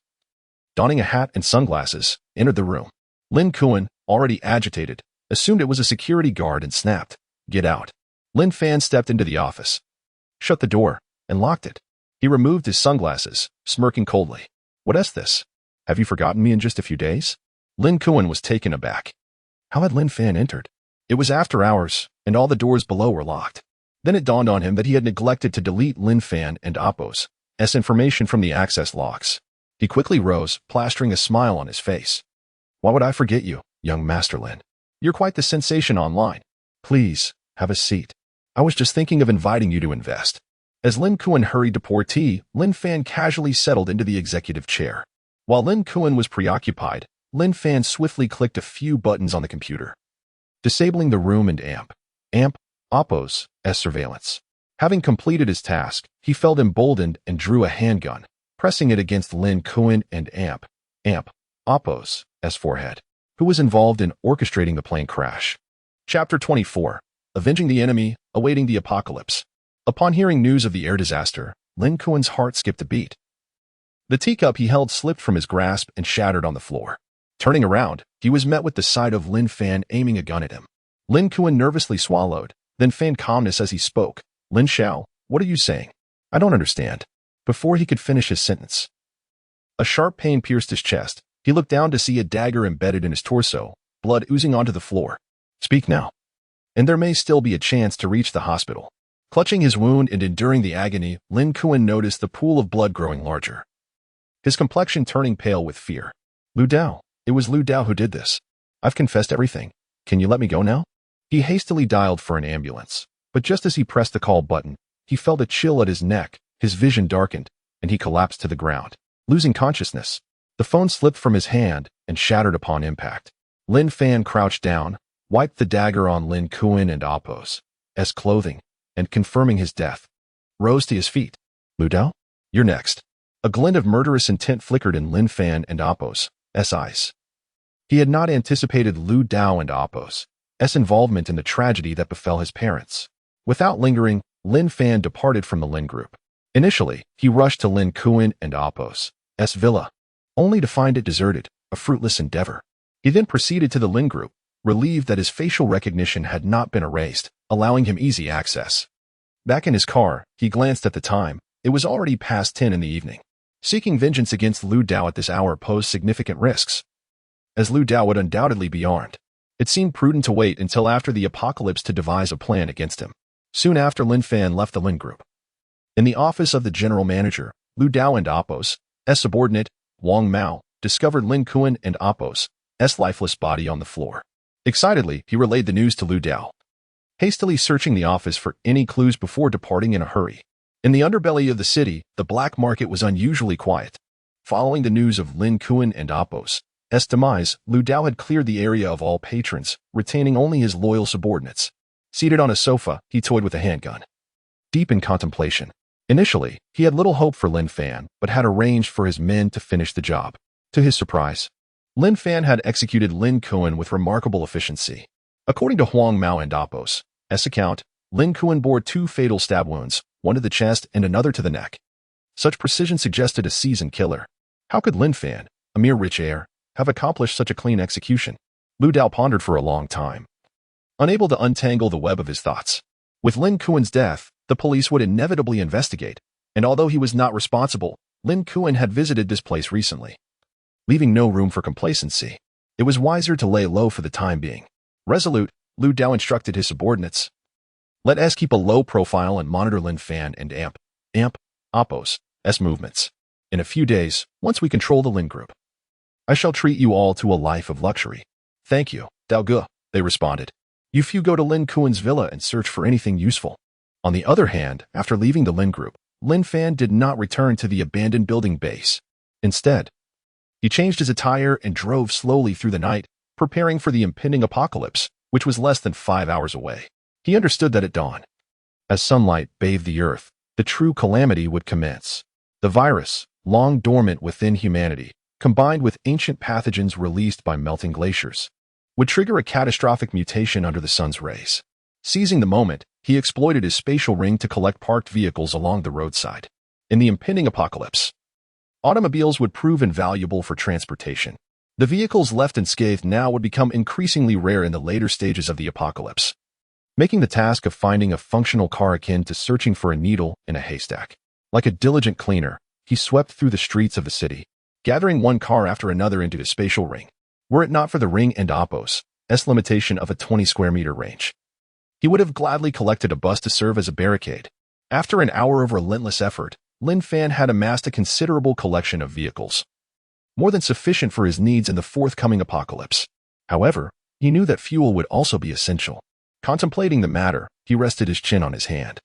donning a hat and sunglasses, entered the room. Lin Kuan, already agitated, assumed it was a security guard and snapped, "Get out." Lin Fan stepped into the office, shut the door, and locked it. He removed his sunglasses, smirking coldly. "What's this? Have you forgotten me in just a few days?" Lin Kuan was taken aback. How had Lin Fan entered? It was after hours, and all the doors below were locked. Then it dawned on him that he had neglected to delete Lin Fan and Oppo's information from the access logs. He quickly rose, plastering a smile on his face. "Why would I forget you, young Master Lin? You're quite the sensation online. Please, have a seat. I was just thinking of inviting you to invest." As Lin Kuan hurried to pour tea, Lin Fan casually settled into the executive chair. While Lin Kuan was preoccupied, Lin Fan swiftly clicked a few buttons on the computer, disabling the room and Oppo's surveillance. Having completed his task, he felt emboldened and drew a handgun, pressing it against Lin Kuan and Oppo's forehead, who was involved in orchestrating the plane crash. Chapter 24. Avenging the Enemy, Awaiting the Apocalypse. Upon hearing news of the air disaster, Lin Kuan's heart skipped a beat. The teacup he held slipped from his grasp and shattered on the floor. Turning around, he was met with the sight of Lin Fan aiming a gun at him. Lin Kuan nervously swallowed, then feigned calmness as he spoke. "Lin Xiao, what are you saying? I don't understand." Before he could finish his sentence, a sharp pain pierced his chest. He looked down to see a dagger embedded in his torso, blood oozing onto the floor. "Speak now, and there may still be a chance to reach the hospital." Clutching his wound and enduring the agony, Lin Kuan noticed the pool of blood growing larger, his complexion turning pale with fear. "Lu Dao, it was Lu Dao who did this. I've confessed everything. Can you let me go now?" He hastily dialed for an ambulance, but just as he pressed the call button, he felt a chill at his neck, his vision darkened, and he collapsed to the ground, losing consciousness. The phone slipped from his hand and shattered upon impact. Lin Fan crouched down, wiped the dagger on Lin Kuan and Appo's clothing, and confirming his death, rose to his feet. "Lu Dao, you're next." A glint of murderous intent flickered in Lin Fan and Appo's eyes. He had not anticipated Lu Dao and Appo's involvement in the tragedy that befell his parents. Without lingering, Lin Fan departed from the Lin group. Initially, he rushed to Lin Kuan and Appo's villa, only to find it deserted, a fruitless endeavor. He then proceeded to the Lin group, relieved that his facial recognition had not been erased, allowing him easy access. Back in his car, he glanced at the time. It was already past 10 in the evening. Seeking vengeance against Lu Dao at this hour posed significant risks, as Lu Dao would undoubtedly be armed. It seemed prudent to wait until after the apocalypse to devise a plan against him. Soon after, Lin Fan left the Lin group. In the office of the general manager, Lu Dao and Appo's subordinate, Wang Mao, discovered Lin Kuan and Appo's lifeless body on the floor. Excitedly, he relayed the news to Lu Dao, hastily searching the office for any clues before departing in a hurry. In the underbelly of the city, the black market was unusually quiet. Following the news of Lin Kuan and Appo's demise, Lu Dao had cleared the area of all patrons, retaining only his loyal subordinates. Seated on a sofa, he toyed with a handgun, deep in contemplation. Initially, he had little hope for Lin Fan, but had arranged for his men to finish the job. To his surprise, Lin Fan had executed Lin Kuan with remarkable efficiency. According to Huang Mao and Appo's account, Lin Kuan bore 2 fatal stab wounds, one to the chest and another to the neck. Such precision suggested a seasoned killer. How could Lin Fan, a mere rich heir, have accomplished such a clean execution? Lu Dao pondered for a long time, unable to untangle the web of his thoughts. With Lin Kuan's death, the police would inevitably investigate, and although he was not responsible, Lin Kuan had visited this place recently, leaving no room for complacency. It was wiser to lay low for the time being. Resolute, Lu Dao instructed his subordinates, "Let us keep a low profile and monitor Lin Fan and Appo's movements. In a few days, once we control the Lin group, I shall treat you all to a life of luxury." "Thank you, Dao Ge," they responded. "You few go to Lin Kuan's villa and search for anything useful." On the other hand, after leaving the Lin group, Lin Fan did not return to the abandoned building base. Instead, he changed his attire and drove slowly through the night, preparing for the impending apocalypse, which was less than 5 hours away. He understood that at dawn, as sunlight bathed the earth, the true calamity would commence. The virus, long dormant within humanity, combined with ancient pathogens released by melting glaciers, would trigger a catastrophic mutation under the sun's rays. Seizing the moment, he exploited his spatial ring to collect parked vehicles along the roadside. In the impending apocalypse, automobiles would prove invaluable for transportation. The vehicles left unscathed now would become increasingly rare in the later stages of the apocalypse, making the task of finding a functional car akin to searching for a needle in a haystack. Like a diligent cleaner, he swept through the streets of the city, gathering one car after another into his spatial ring. Were it not for the ring and Appo's limitation of a 20-square-meter range, he would have gladly collected a bus to serve as a barricade. After an hour of relentless effort, Lin Fan had amassed a considerable collection of vehicles, more than sufficient for his needs in the forthcoming apocalypse. However, he knew that fuel would also be essential. Contemplating the matter, he rested his chin on his hand,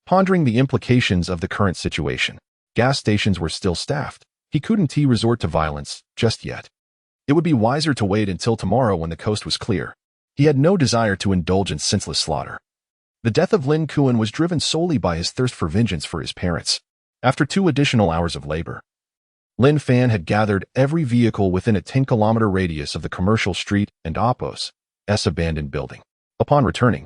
pondering the implications of the current situation. Gas stations were still staffed. He couldn't resort to violence just yet. It would be wiser to wait until tomorrow when the coast was clear. He had no desire to indulge in senseless slaughter. The death of Lin Kuan was driven solely by his thirst for vengeance for his parents. After 2 additional hours of labor, Lin Fan had gathered every vehicle within a 10-kilometer radius of the commercial street and Appo's abandoned building. Upon returning,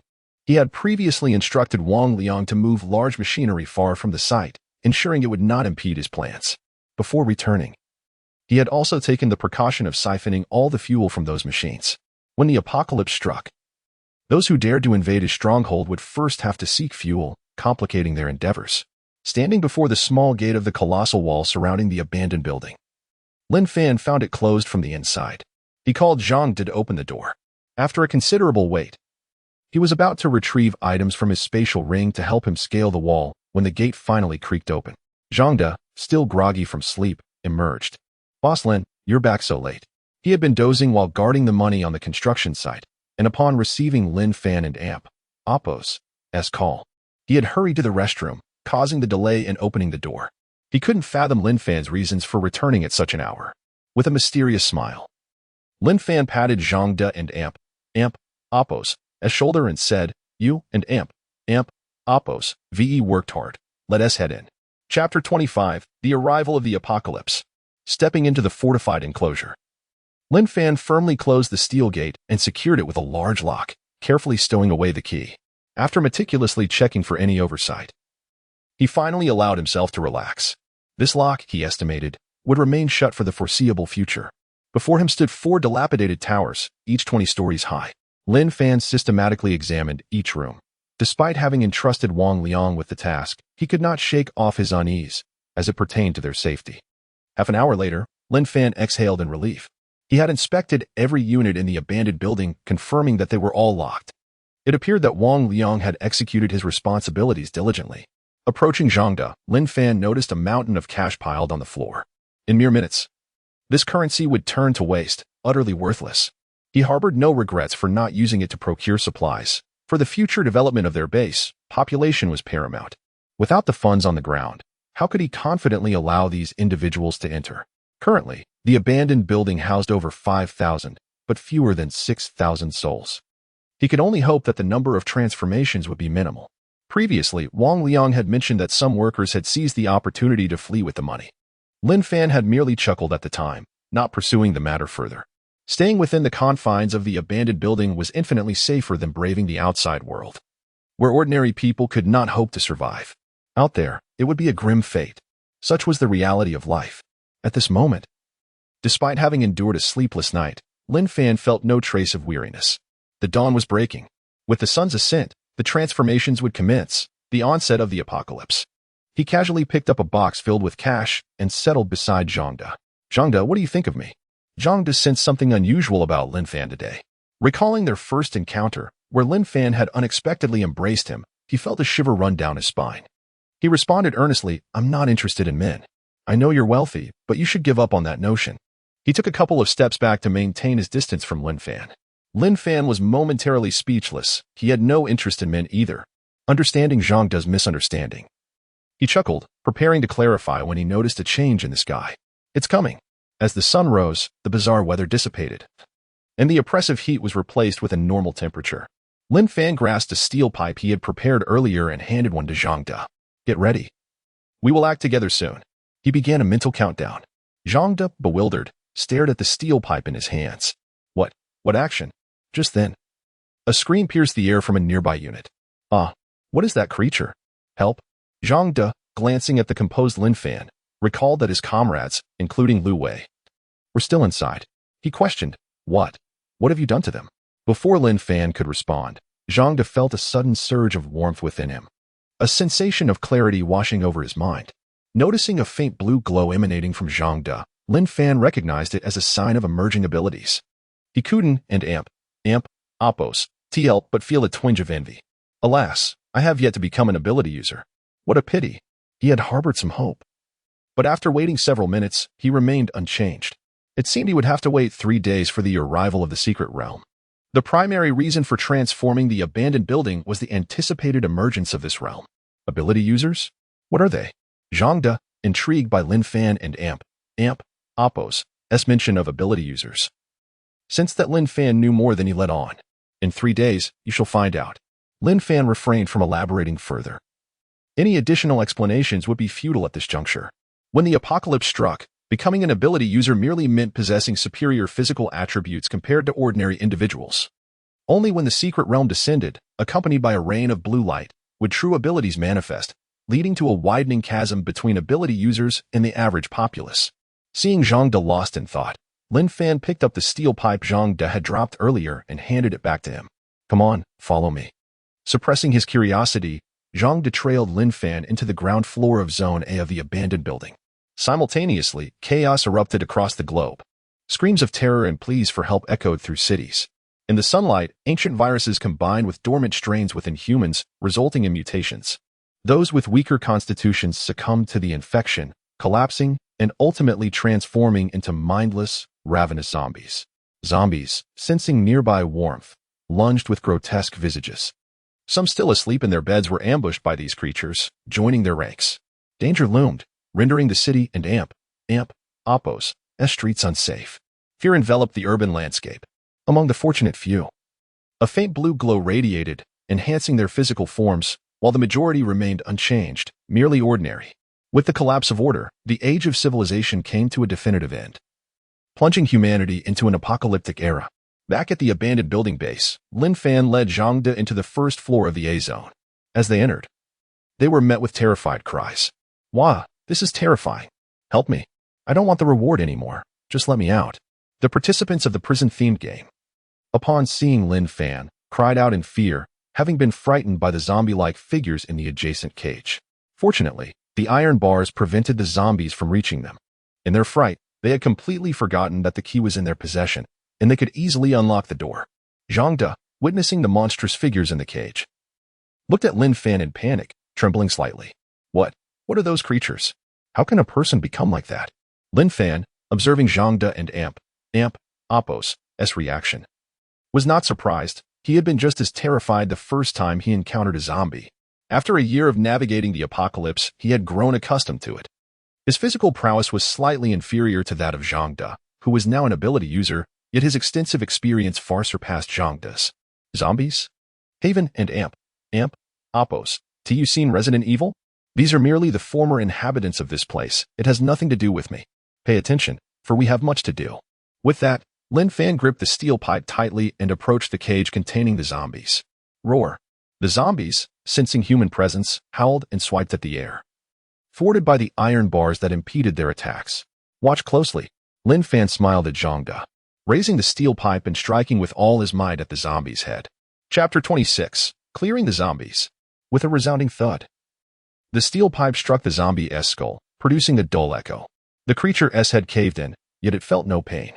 He had previously instructed Wang Liang to move large machinery far from the site, ensuring it would not impede his plans. Before returning, he had also taken the precaution of siphoning all the fuel from those machines. When the apocalypse struck, those who dared to invade his stronghold would first have to seek fuel, complicating their endeavors. Standing before the small gate of the colossal wall surrounding the abandoned building, Lin Fan found it closed from the inside. He called Zhang De to open the door. After a considerable wait, he was about to retrieve items from his spatial ring to help him scale the wall when the gate finally creaked open. Zhang De, still groggy from sleep, emerged. "Boss Lin, you're back so late." He had been dozing while guarding the money on the construction site, and upon receiving Lin Fan and Appo's call, he had hurried to the restroom, causing the delay in opening the door. He couldn't fathom Lin Fan's reasons for returning at such an hour. With a mysterious smile, Lin Fan patted Zhang De and Appo's shoulder and said, "You and Appo's VE worked hard. Let us head in." Chapter 25, The Arrival of the Apocalypse. Stepping into the fortified enclosure, Lin Fan firmly closed the steel gate and secured it with a large lock, carefully stowing away the key. After meticulously checking for any oversight, he finally allowed himself to relax. This lock, he estimated, would remain shut for the foreseeable future. Before him stood 4 dilapidated towers, each 20 stories high. Lin Fan systematically examined each room. Despite having entrusted Wang Liang with the task, he could not shake off his unease as it pertained to their safety. Half an hour later, Lin Fan exhaled in relief. He had inspected every unit in the abandoned building, confirming that they were all locked. It appeared that Wang Liang had executed his responsibilities diligently. Approaching Zhang De, Lin Fan noticed a mountain of cash piled on the floor. In mere minutes, this currency would turn to waste, utterly worthless. He harbored no regrets for not using it to procure supplies. For the future development of their base, population was paramount. Without the funds on the ground, how could he confidently allow these individuals to enter? Currently, the abandoned building housed over 5,000, but fewer than 6,000 souls. He could only hope that the number of transformations would be minimal. Previously, Wang Liang had mentioned that some workers had seized the opportunity to flee with the money. Lin Fan had merely chuckled at the time, not pursuing the matter further. Staying within the confines of the abandoned building was infinitely safer than braving the outside world, where ordinary people could not hope to survive. Out there, it would be a grim fate. Such was the reality of life. At this moment, despite having endured a sleepless night, Lin Fan felt no trace of weariness. The dawn was breaking. With the sun's ascent, the transformations would commence, the onset of the apocalypse. He casually picked up a box filled with cash and settled beside Zhang De. "Zhang De, what do you think of me?" Zhang De sensed something unusual about Lin Fan today. Recalling their first encounter, where Lin Fan had unexpectedly embraced him, he felt a shiver run down his spine. He responded earnestly, "I'm not interested in men. I know you're wealthy, but you should give up on that notion." He took a couple of steps back to maintain his distance from Lin Fan. Lin Fan was momentarily speechless. He had no interest in men either. Understanding Zhang De's misunderstanding, he chuckled, preparing to clarify when he noticed a change in the sky. "It's coming." As the sun rose, the bizarre weather dissipated, and the oppressive heat was replaced with a normal temperature. Lin Fan grasped a steel pipe he had prepared earlier and handed one to Zhang De. "Get ready. We will act together soon." He began a mental countdown. Zhang De, bewildered, stared at the steel pipe in his hands. What action? Just then, a scream pierced the air from a nearby unit. What is that creature? Help! Zhang De, glancing at the composed Lin Fan, recalled that his comrades, including Lu Wei, were still inside. He questioned, What have you done to them?" Before Lin Fan could respond, Zhang De felt a sudden surge of warmth within him, a sensation of clarity washing over his mind. Noticing a faint blue glow emanating from Zhang De, Lin Fan recognized it as a sign of emerging abilities. He couldn't and Appo's TL but feel a twinge of envy. Alas, I have yet to become an ability user. What a pity. He had harbored some hope. But after waiting several minutes, he remained unchanged. It seemed he would have to wait 3 days for the arrival of the secret realm. The primary reason for transforming the abandoned building was the anticipated emergence of this realm. Ability users? What are they? Zhang De, intrigued by Lin Fan and Appo's mention of ability users, sensed that Lin Fan knew more than he let on. "In 3 days, you shall find out." Lin Fan refrained from elaborating further. Any additional explanations would be futile at this juncture. When the apocalypse struck, becoming an ability user merely meant possessing superior physical attributes compared to ordinary individuals. Only when the secret realm descended, accompanied by a rain of blue light, would true abilities manifest, leading to a widening chasm between ability users and the average populace. Seeing Zhang De lost in thought, Lin Fan picked up the steel pipe Zhang De had dropped earlier and handed it back to him. Come on, follow me. Suppressing his curiosity, Zhang De trailed Lin Fan into the ground floor of Zone A of the abandoned building. Simultaneously, chaos erupted across the globe. Screams of terror and pleas for help echoed through cities. In the sunlight, ancient viruses combined with dormant strains within humans, resulting in mutations. Those with weaker constitutions succumbed to the infection, collapsing and ultimately transforming into mindless, ravenous zombies. Zombies, sensing nearby warmth, lunged with grotesque visages. Some still asleep in their beds were ambushed by these creatures, joining their ranks. Danger loomed, rendering the city and Appos, streets unsafe. Fear enveloped the urban landscape. Among the fortunate few, a faint blue glow radiated, enhancing their physical forms, while the majority remained unchanged, merely ordinary. With the collapse of order, the age of civilization came to a definitive end, plunging humanity into an apocalyptic era. Back at the abandoned building base, Lin Fan led Zhang De into the first floor of the A-zone. As they entered, they were met with terrified cries. Wah, this is terrifying. Help me. I don't want the reward anymore. Just let me out. The participants of the prison-themed game, upon seeing Lin Fan, cried out in fear, having been frightened by the zombie-like figures in the adjacent cage. Fortunately, the iron bars prevented the zombies from reaching them. In their fright, they had completely forgotten that the key was in their possession, and they could easily unlock the door. Zhang De, witnessing the monstrous figures in the cage, looked at Lin Fan in panic, trembling slightly. What are those creatures? How can a person become like that? Lin Fan, observing Zhang De and Appos' reaction, was not surprised. He had been just as terrified the first time he encountered a zombie. After a year of navigating the apocalypse, he had grown accustomed to it. His physical prowess was slightly inferior to that of Zhang De, who was now an ability user, yet his extensive experience far surpassed Zhang De's. Zombies? Haven and Appos, do you seen Resident Evil? These are merely the former inhabitants of this place. It has nothing to do with me. Pay attention, for we have much to do. With that, Lin Fan gripped the steel pipe tightly and approached the cage containing the zombies. Roar. The zombies, sensing human presence, howled and swiped at the air, thwarted by the iron bars that impeded their attacks. Watch closely. Lin Fan smiled at Zhang De, raising the steel pipe and striking with all his might at the zombie's head. Chapter 26. Clearing the zombies. With a resounding thud, the steel pipe struck the zombie's skull, producing a dull echo. The creature's head caved in, yet it felt no pain.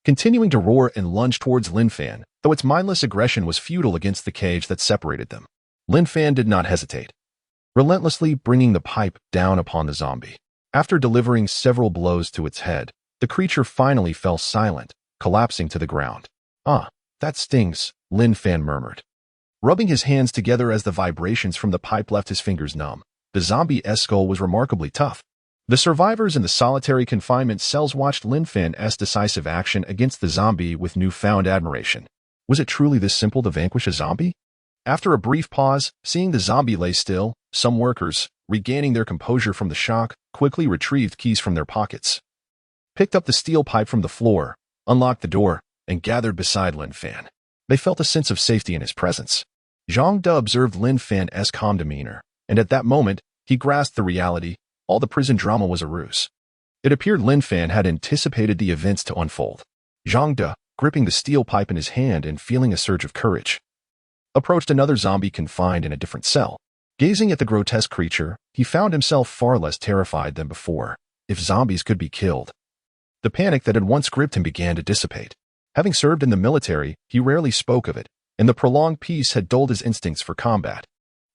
Continuing to roar and lunge towards Lin Fan, though its mindless aggression was futile against the cage that separated them. Lin Fan did not hesitate, relentlessly bringing the pipe down upon the zombie. After delivering several blows to its head, the creature finally fell silent, collapsing to the ground. Ah, that stings, Lin Fan murmured, rubbing his hands together as the vibrations from the pipe left his fingers numb. The zombie's skull was remarkably tough. The survivors in the solitary confinement cells watched Lin Fan's decisive action against the zombie with newfound admiration. Was it truly this simple to vanquish a zombie? After a brief pause, seeing the zombie lay still, some workers, regaining their composure from the shock, quickly retrieved keys from their pockets, picked up the steel pipe from the floor, unlocked the door, and gathered beside Lin Fan. They felt a sense of safety in his presence. Zhang De observed Lin Fan's calm demeanor, and at that moment, he grasped the reality. All the prison drama was a ruse. It appeared Lin Fan had anticipated the events to unfold. Zhang De, gripping the steel pipe in his hand and feeling a surge of courage, approached another zombie confined in a different cell. Gazing at the grotesque creature, he found himself far less terrified than before. If zombies could be killed, the panic that had once gripped him began to dissipate. Having served in the military, he rarely spoke of it, and the prolonged peace had dulled his instincts for combat.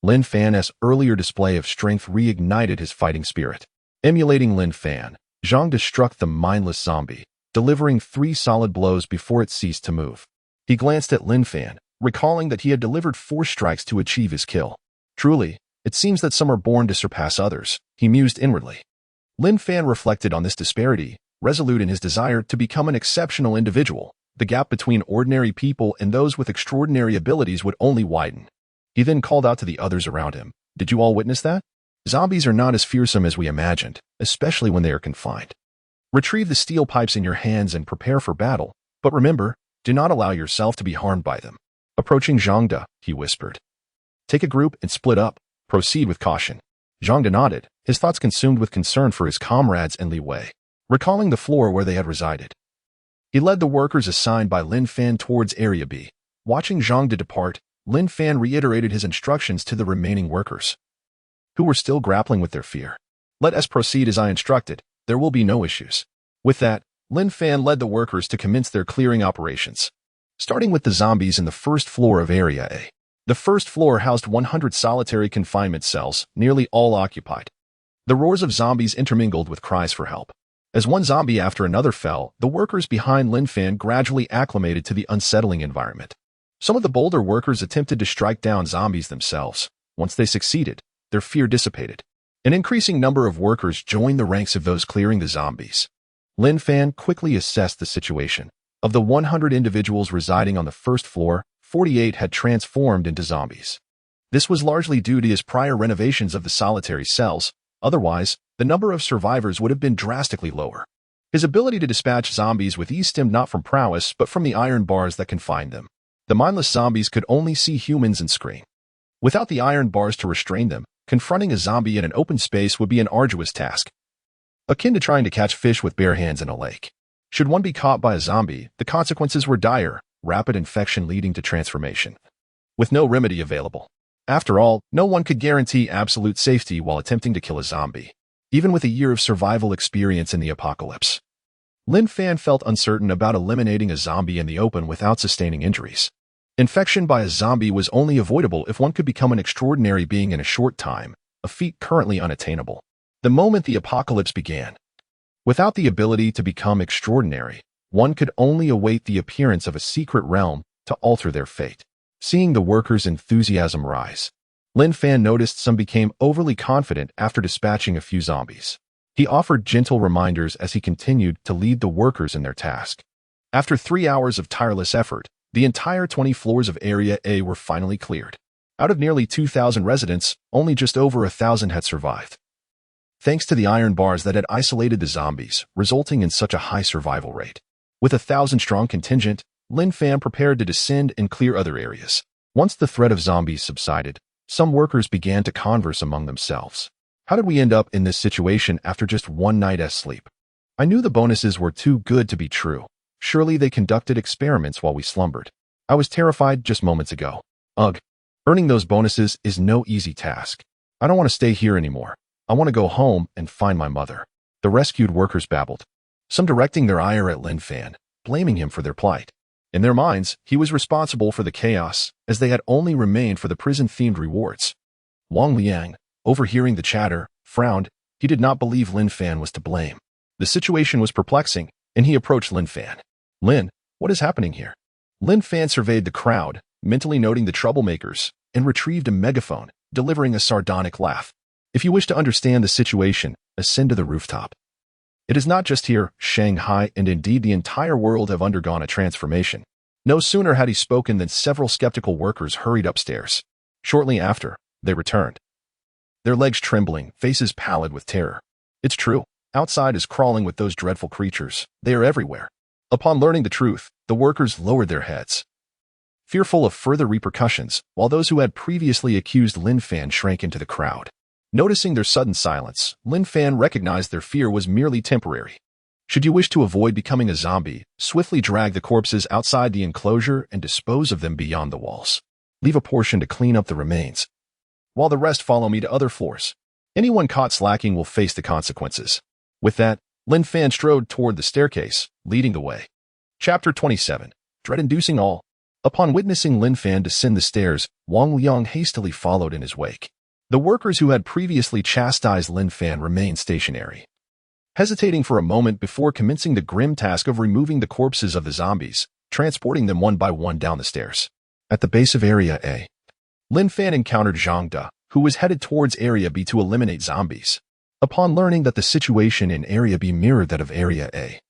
Lin Fan's earlier display of strength reignited his fighting spirit. Emulating Lin Fan, Zhang De struck the mindless zombie, delivering 3 solid blows before it ceased to move. He glanced at Lin Fan, recalling that he had delivered 4 strikes to achieve his kill. Truly, it seems that some are born to surpass others, he mused inwardly. Lin Fan reflected on this disparity, resolute in his desire to become an exceptional individual. The gap between ordinary people and those with extraordinary abilities would only widen. He then called out to the others around him. Did you all witness that? Zombies are not as fearsome as we imagined, especially when they are confined. Retrieve the steel pipes in your hands and prepare for battle, but remember, do not allow yourself to be harmed by them. Approaching Zhang De, he whispered. Take a group and split up. Proceed with caution. Zhang De nodded, his thoughts consumed with concern for his comrades and Li Wei, recalling the floor where they had resided. He led the workers assigned by Lin Fan towards Area B. Watching Zhang De depart, Lin Fan reiterated his instructions to the remaining workers, who were still grappling with their fear. Let us proceed as I instructed. There will be no issues. With that, Lin Fan led the workers to commence their clearing operations, starting with the zombies in the first floor of Area A. The first floor housed 100 solitary confinement cells, nearly all occupied. The roars of zombies intermingled with cries for help. As one zombie after another fell, the workers behind Lin Fan gradually acclimated to the unsettling environment. Some of the bolder workers attempted to strike down zombies themselves. Once they succeeded, their fear dissipated. An increasing number of workers joined the ranks of those clearing the zombies. Lin Fan quickly assessed the situation. Of the 100 individuals residing on the first floor, 48 had transformed into zombies. This was largely due to his prior renovations of the solitary cells. Otherwise, the number of survivors would have been drastically lower. His ability to dispatch zombies with ease stemmed not from prowess but from the iron bars that confined them. The mindless zombies could only see humans and scream. Without the iron bars to restrain them, confronting a zombie in an open space would be an arduous task, akin to trying to catch fish with bare hands in a lake. Should one be caught by a zombie, the consequences were dire, rapid infection leading to transformation, with no remedy available. After all, no one could guarantee absolute safety while attempting to kill a zombie, even with a year of survival experience in the apocalypse. Lin Fan felt uncertain about eliminating a zombie in the open without sustaining injuries. Infection by a zombie was only avoidable if one could become an extraordinary being in a short time, a feat currently unattainable. The moment the apocalypse began, without the ability to become extraordinary, one could only await the appearance of a secret realm to alter their fate. Seeing the workers' enthusiasm rise, Lin Fan noticed some became overly confident after dispatching a few zombies. He offered gentle reminders as he continued to lead the workers in their task. After 3 hours of tireless effort, the entire 20 floors of Area A were finally cleared. Out of nearly 2,000 residents, only just over 1,000 had survived, thanks to the iron bars that had isolated the zombies, resulting in such a high survival rate. With a 1,000-strong contingent, Lin Fan prepared to descend and clear other areas. Once the threat of zombies subsided, some workers began to converse among themselves. How did we end up in this situation after just one night's sleep? I knew the bonuses were too good to be true. Surely they conducted experiments while we slumbered. I was terrified just moments ago. Ugh. Earning those bonuses is no easy task. I don't want to stay here anymore. I want to go home and find my mother. The rescued workers babbled, some directing their ire at Lin Fan, blaming him for their plight. In their minds, he was responsible for the chaos, as they had only remained for the prison-themed rewards. Wang Liang, overhearing the chatter, frowned. He did not believe Lin Fan was to blame. The situation was perplexing, and he approached Lin Fan. Lin, what is happening here? Lin Fan surveyed the crowd, mentally noting the troublemakers, and retrieved a megaphone, delivering a sardonic laugh. If you wish to understand the situation, ascend to the rooftop. It is not just here, Shanghai and indeed the entire world have undergone a transformation. No sooner had he spoken than several skeptical workers hurried upstairs. Shortly after, they returned, their legs trembling, faces pallid with terror. It's true, outside is crawling with those dreadful creatures. They are everywhere. Upon learning the truth, the workers lowered their heads, fearful of further repercussions, while those who had previously accused Lin Fan shrank into the crowd. Noticing their sudden silence, Lin Fan recognized their fear was merely temporary. Should you wish to avoid becoming a zombie, swiftly drag the corpses outside the enclosure and dispose of them beyond the walls. Leave a portion to clean up the remains, while the rest follow me to other floors. Anyone caught slacking will face the consequences. With that, Lin Fan strode toward the staircase, leading the way. Chapter 27. Dread-inducing all. Upon witnessing Lin Fan descend the stairs, Wang Liang hastily followed in his wake. The workers who had previously chastised Lin Fan remained stationary, hesitating for a moment before commencing the grim task of removing the corpses of the zombies, transporting them one by one down the stairs. At the base of Area A, Lin Fan encountered Zhang De, who was headed towards Area B to eliminate zombies. Upon learning that the situation in Area B mirrored that of Area A,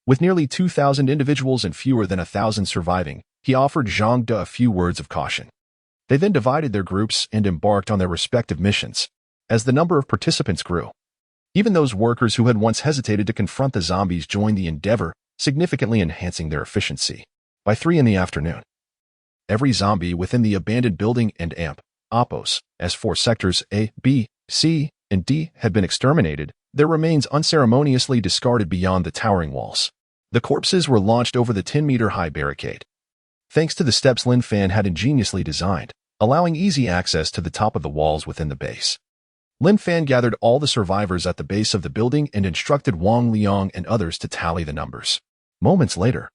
with nearly 2,000 individuals and fewer than 1,000 surviving, he offered Zhang De a few words of caution. They then divided their groups and embarked on their respective missions. As the number of participants grew, even those workers who had once hesitated to confront the zombies joined the endeavor, significantly enhancing their efficiency. By 3 in the afternoon, Every zombie within the abandoned building and AMP, Oppos, S4 sectors A, B, C, and D had been exterminated, their remains unceremoniously discarded beyond the towering walls. The corpses were launched over the 10-meter-high barricade. Thanks to the steps Lin Fan had ingeniously designed, allowing easy access to the top of the walls within the base. Lin Fan gathered all the survivors at the base of the building and instructed Wang Liang and others to tally the numbers. Moments later,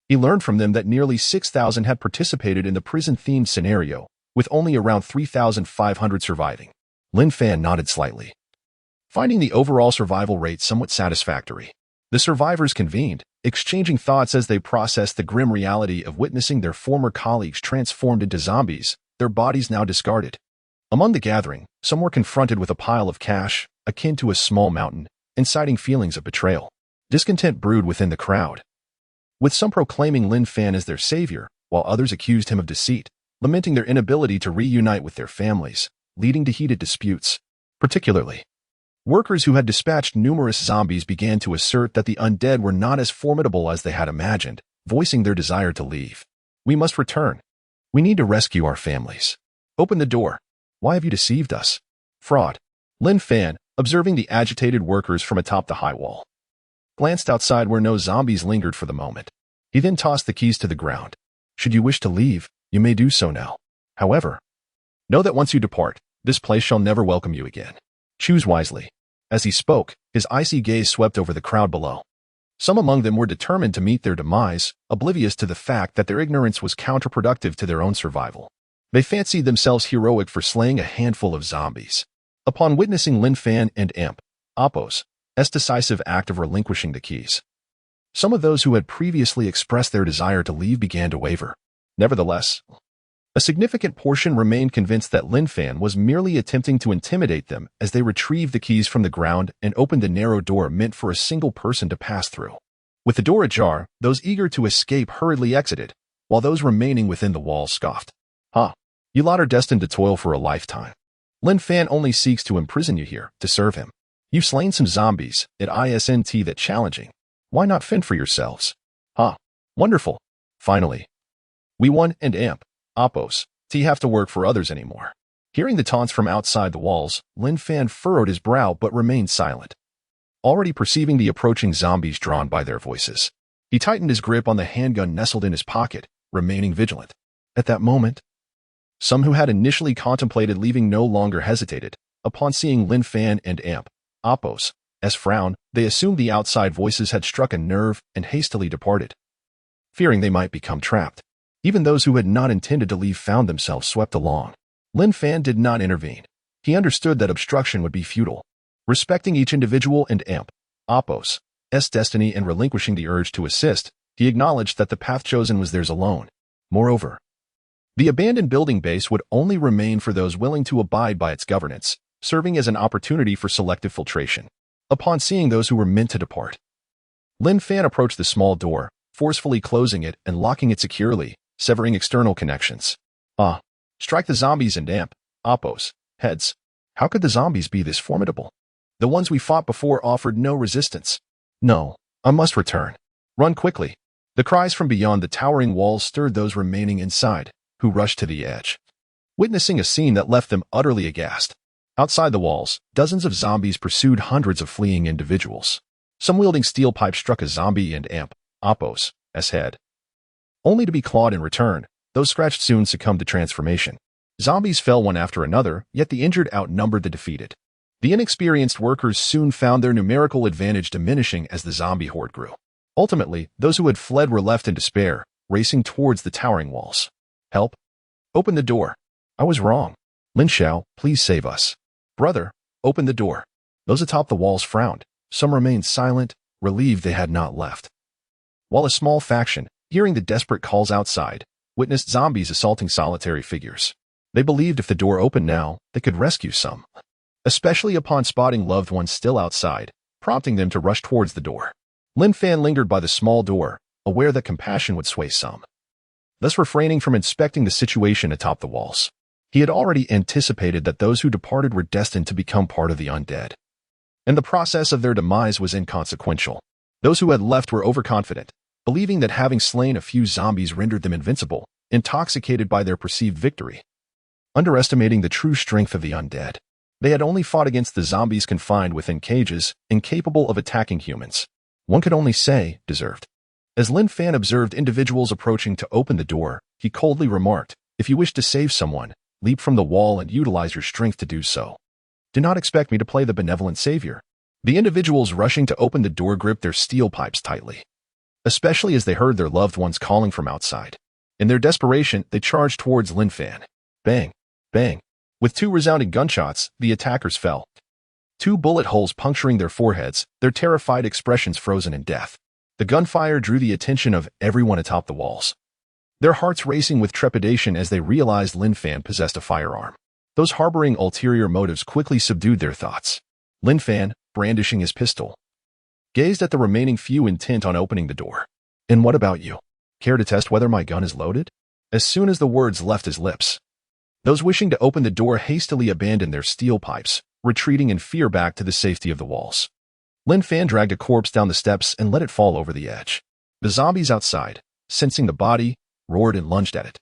he learned from them that nearly 6,000 had participated in the prison-themed scenario, with only around 3,500 surviving. Lin Fan nodded slightly, finding the overall survival rate somewhat satisfactory. The survivors convened, exchanging thoughts as they processed the grim reality of witnessing their former colleagues transformed into zombies, their bodies now discarded. Among the gathering, some were confronted with a pile of cash, akin to a small mountain, inciting feelings of betrayal. Discontent brewed within the crowd, with some proclaiming Lin Fan as their savior, while others accused him of deceit, lamenting their inability to reunite with their families, leading to heated disputes. Particularly, workers who had dispatched numerous zombies began to assert that the undead were not as formidable as they had imagined, voicing their desire to leave. "We must return. We need to rescue our families. Open the door. Why have you deceived us?" Fraud. Lin Fan, observing the agitated workers from atop the high wall, glanced outside where no zombies lingered for the moment. He then tossed the keys to the ground. "Should you wish to leave, you may do so now. However, know that once you depart, this place shall never welcome you again. Choose wisely." As he spoke, his icy gaze swept over the crowd below. Some among them were determined to meet their demise, oblivious to the fact that their ignorance was counterproductive to their own survival. They fancied themselves heroic for slaying a handful of zombies. Upon witnessing Lin Fan and Imp, Oppos' decisive act of relinquishing the keys, some of those who had previously expressed their desire to leave began to waver. Nevertheless, a significant portion remained convinced that Lin Fan was merely attempting to intimidate them as they retrieved the keys from the ground and opened a narrow door meant for a single person to pass through. With the door ajar, those eager to escape hurriedly exited, while those remaining within the walls scoffed. You lot are destined to toil for a lifetime. Lin Fan only seeks to imprison you here, to serve him. You've slain some zombies, isn't that challenging. Why not fend for yourselves? Wonderful. Finally, we won, and Amp, Oppos, have to work for others anymore. Hearing the taunts from outside the walls, Lin Fan furrowed his brow but remained silent, already perceiving the approaching zombies drawn by their voices. He tightened his grip on the handgun nestled in his pocket, remaining vigilant. At that moment, some who had initially contemplated leaving no longer hesitated. Upon seeing Lin Fan and Amp, Oppos' frown, they assumed the outside voices had struck a nerve and hastily departed, fearing they might become trapped. Even those who had not intended to leave found themselves swept along. Lin Fan did not intervene. He understood that obstruction would be futile. Respecting each individual and Amp, Oppos' destiny and relinquishing the urge to assist, he acknowledged that the path chosen was theirs alone. Moreover, the abandoned building base would only remain for those willing to abide by its governance, serving as an opportunity for selective filtration. Upon seeing those who were meant to depart, Lin Fan approached the small door, forcefully closing it and locking it securely, severing external connections. Strike the zombies and Amp, Oppos' heads. How could the zombies be this formidable? The ones we fought before offered no resistance. No, I must return. Run quickly. The cries from beyond the towering walls stirred those remaining inside, who rushed to the edge, witnessing a scene that left them utterly aghast. Outside the walls, dozens of zombies pursued hundreds of fleeing individuals. Some wielding steel pipes struck a zombie and Amp, Oppos' head, only to be clawed in return. Those scratched soon succumbed to transformation. Zombies fell one after another, yet the injured outnumbered the defeated. The inexperienced workers soon found their numerical advantage diminishing as the zombie horde grew. Ultimately, those who had fled were left in despair, racing towards the towering walls. Help! Open the door. I was wrong. Lin Xiao, please save us. Brother, open the door. Those atop the walls frowned. Some remained silent, relieved they had not left. While a small faction, hearing the desperate calls outside, witnessed zombies assaulting solitary figures. They believed if the door opened now, they could rescue some, especially upon spotting loved ones still outside, prompting them to rush towards the door. Lin Fan lingered by the small door, aware that compassion would sway some, thus refraining from inspecting the situation atop the walls. He had already anticipated that those who departed were destined to become part of the undead, and the process of their demise was inconsequential. Those who had left were overconfident, believing that having slain a few zombies rendered them invincible, intoxicated by their perceived victory, underestimating the true strength of the undead. They had only fought against the zombies confined within cages, incapable of attacking humans. One could only say, deserved. As Lin Fan observed individuals approaching to open the door, he coldly remarked, "If you wish to save someone, leap from the wall and utilize your strength to do so. Do not expect me to play the benevolent savior." The individuals rushing to open the door gripped their steel pipes tightly, especially as they heard their loved ones calling from outside. In their desperation, they charged towards Lin Fan. Bang! Bang! With 2 resounding gunshots, the attackers fell. 2 bullet holes puncturing their foreheads, their terrified expressions frozen in death. The gunfire drew the attention of everyone atop the walls, their hearts racing with trepidation as they realized Lin Fan possessed a firearm. Those harboring ulterior motives quickly subdued their thoughts. Lin Fan, brandishing his pistol, gazed at the remaining few intent on opening the door. "And what about you? Care to test whether my gun is loaded?" As soon as the words left his lips, those wishing to open the door hastily abandoned their steel pipes, retreating in fear back to the safety of the walls. Lin Fan dragged a corpse down the steps and let it fall over the edge. The zombies outside, sensing the body, roared and lunged at it.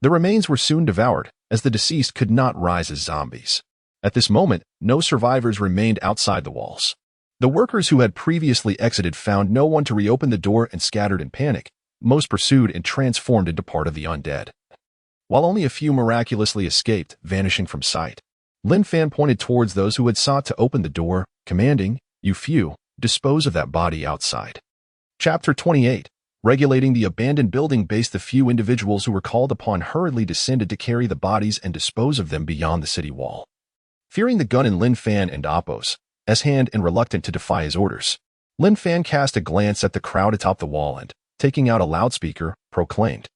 The remains were soon devoured, as the deceased could not rise as zombies. At this moment, no survivors remained outside the walls. The workers who had previously exited found no one to reopen the door and scattered in panic, most pursued and transformed into part of the undead. While only a few miraculously escaped, vanishing from sight, Lin Fan pointed towards those who had sought to open the door, commanding, "You few, dispose of that body outside." Chapter 28. Regulating the abandoned building base. The few individuals who were called upon hurriedly descended to carry the bodies and dispose of them beyond the city wall. Fearing the gun in Lin Fan and Appos' hand and reluctant to defy his orders, Lin Fan cast a glance at the crowd atop the wall and, taking out a loudspeaker, proclaimed,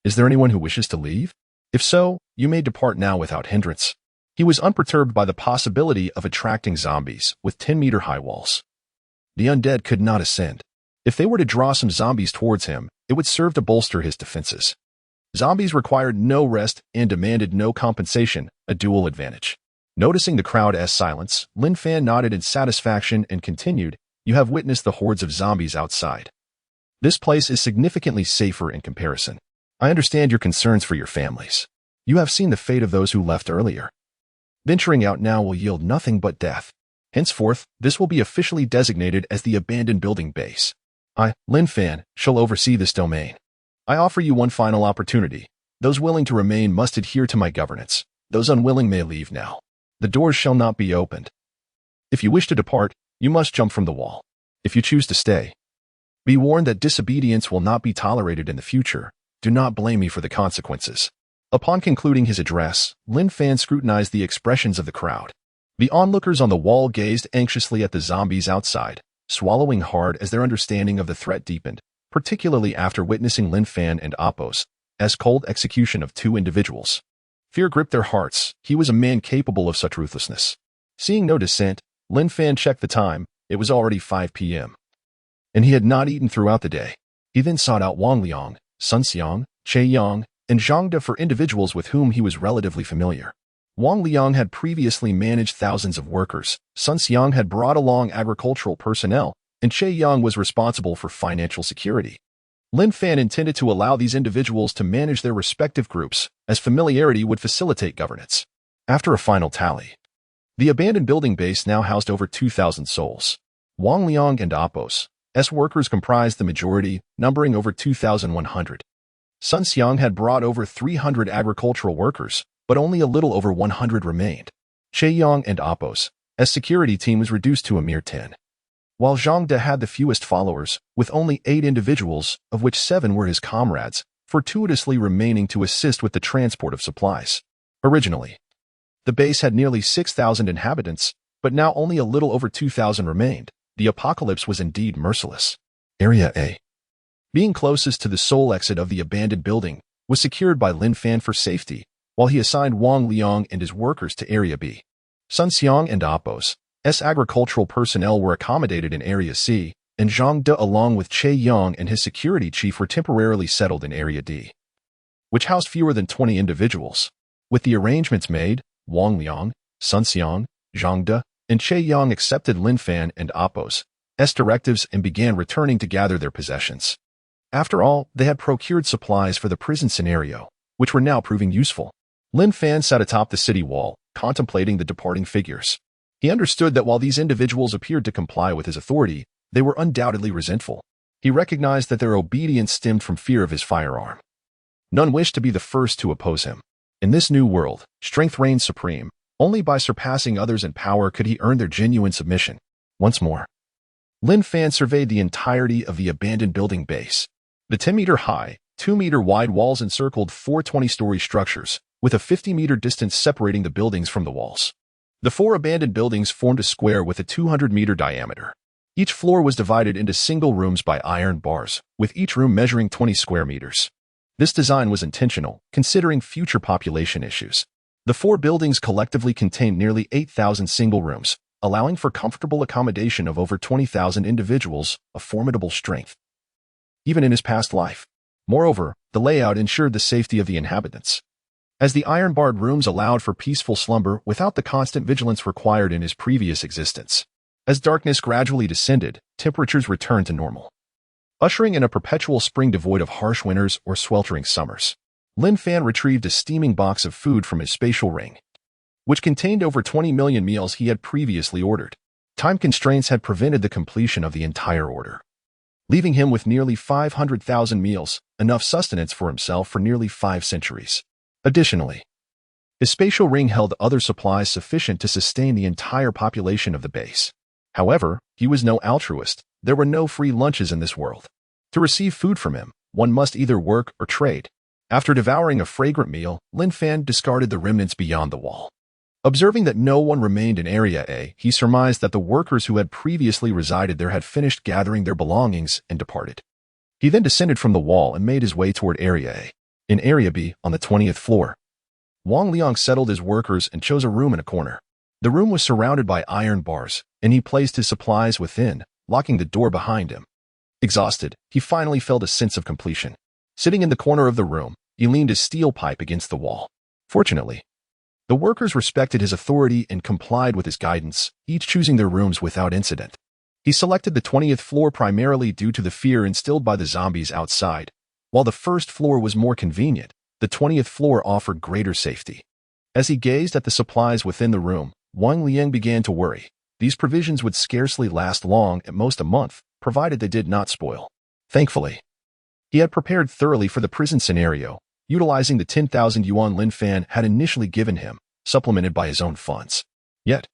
"Is there anyone who wishes to leave? If so, you may depart now without hindrance." He was unperturbed by the possibility of attracting zombies with 10-meter-high walls. The undead could not ascend. If they were to draw some zombies towards him, it would serve to bolster his defenses. Zombies required no rest and demanded no compensation, a dual advantage. Noticing the crowd's silence, Lin Fan nodded in satisfaction and continued, "You have witnessed the hordes of zombies outside. This place is significantly safer in comparison. I understand your concerns for your families. You have seen the fate of those who left earlier. Venturing out now will yield nothing but death. Henceforth, this will be officially designated as the abandoned building base. I, Lin Fan, shall oversee this domain. I offer you one final opportunity. Those willing to remain must adhere to my governance. Those unwilling may leave now. The doors shall not be opened. If you wish to depart, you must jump from the wall. If you choose to stay, be warned that disobedience will not be tolerated in the future. Do not blame me for the consequences." Upon concluding his address, Lin Fan scrutinized the expressions of the crowd. The onlookers on the wall gazed anxiously at the zombies outside, swallowing hard as their understanding of the threat deepened, particularly after witnessing Lin Fan and Appos' cold execution of 2 individuals. Fear gripped their hearts. He was a man capable of such ruthlessness. Seeing no dissent, Lin Fan checked the time. It was already 5 p.m. and he had not eaten throughout the day. He then sought out Wang Liang, Sun Xiang, Che Yang, and Zhang De for individuals with whom he was relatively familiar. Wang Liang had previously managed thousands of workers, Sun Xiang had brought along agricultural personnel, and Che Yang was responsible for financial security. Lin Fan intended to allow these individuals to manage their respective groups, as familiarity would facilitate governance. After a final tally, the abandoned building base now housed over 2,000 souls. Wang Liang and Appos' workers comprised the majority, numbering over 2,100. Sun Xiang had brought over 300 agricultural workers, but only a little over 100 remained. Che Yang and Appos' security team was reduced to a mere 10. While Zhang De had the fewest followers, with only 8 individuals, of which 7 were his comrades, fortuitously remaining to assist with the transport of supplies. Originally, the base had nearly 6,000 inhabitants, but now only a little over 2,000 remained. The apocalypse was indeed merciless. Area A, being closest to the sole exit of the abandoned building, was secured by Lin Fan for safety, while he assigned Wang Liang and his workers to Area B. Sun Xiang and Appos' agricultural personnel were accommodated in Area C, and Zhang De along with Che Yang and his security chief were temporarily settled in Area D, which housed fewer than 20 individuals. With the arrangements made, Wang Liang, Sun Xiang, Zhang De, and Che Yang accepted Lin Fan and Appos' directives and began returning to gather their possessions. After all, they had procured supplies for the prison scenario, which were now proving useful. Lin Fan sat atop the city wall, contemplating the departing figures. He understood that while these individuals appeared to comply with his authority, they were undoubtedly resentful. He recognized that their obedience stemmed from fear of his firearm. None wished to be the first to oppose him. In this new world, strength reigned supreme. Only by surpassing others in power could he earn their genuine submission. Once more, Lin Fan surveyed the entirety of the abandoned building base. The 10-meter-high, 2-meter-wide walls encircled 4 20-story structures, with a 50-meter distance separating the buildings from the walls. The 4 abandoned buildings formed a square with a 200-meter diameter. Each floor was divided into single rooms by iron bars, with each room measuring 20 square meters. This design was intentional, considering future population issues. The 4 buildings collectively contained nearly 8,000 single rooms, allowing for comfortable accommodation of over 20,000 individuals, a formidable strength. Even in his past life. Moreover, the layout ensured the safety of the inhabitants, as the iron-barred rooms allowed for peaceful slumber without the constant vigilance required in his previous existence. As darkness gradually descended, temperatures returned to normal, ushering in a perpetual spring devoid of harsh winters or sweltering summers. Lin Fan retrieved a steaming box of food from his spatial ring, which contained over 20 million meals he had previously ordered. Time constraints had prevented the completion of the entire order, leaving him with nearly 500,000 meals, enough sustenance for himself for nearly 5 centuries. Additionally, his spatial ring held other supplies sufficient to sustain the entire population of the base. However, he was no altruist. There were no free lunches in this world. To receive food from him, one must either work or trade. After devouring a fragrant meal, Lin Fan discarded the remnants beyond the wall. Observing that no one remained in Area A, he surmised that the workers who had previously resided there had finished gathering their belongings and departed. He then descended from the wall and made his way toward Area A. In Area B, on the 20th floor, Wang Liang settled his workers and chose a room in a corner. The room was surrounded by iron bars, and he placed his supplies within, locking the door behind him. Exhausted, he finally felt a sense of completion. Sitting in the corner of the room, he leaned his steel pipe against the wall. Fortunately, the workers respected his authority and complied with his guidance, each choosing their rooms without incident. He selected the 20th floor primarily due to the fear instilled by the zombies outside. While the first floor was more convenient, the 20th floor offered greater safety. As he gazed at the supplies within the room, Wang Liang began to worry. These provisions would scarcely last long, at most a month, provided they did not spoil. Thankfully, he had prepared thoroughly for the prison scenario, utilizing the 10,000 yuan Lin Fan had initially given him, supplemented by his own funds. Yet,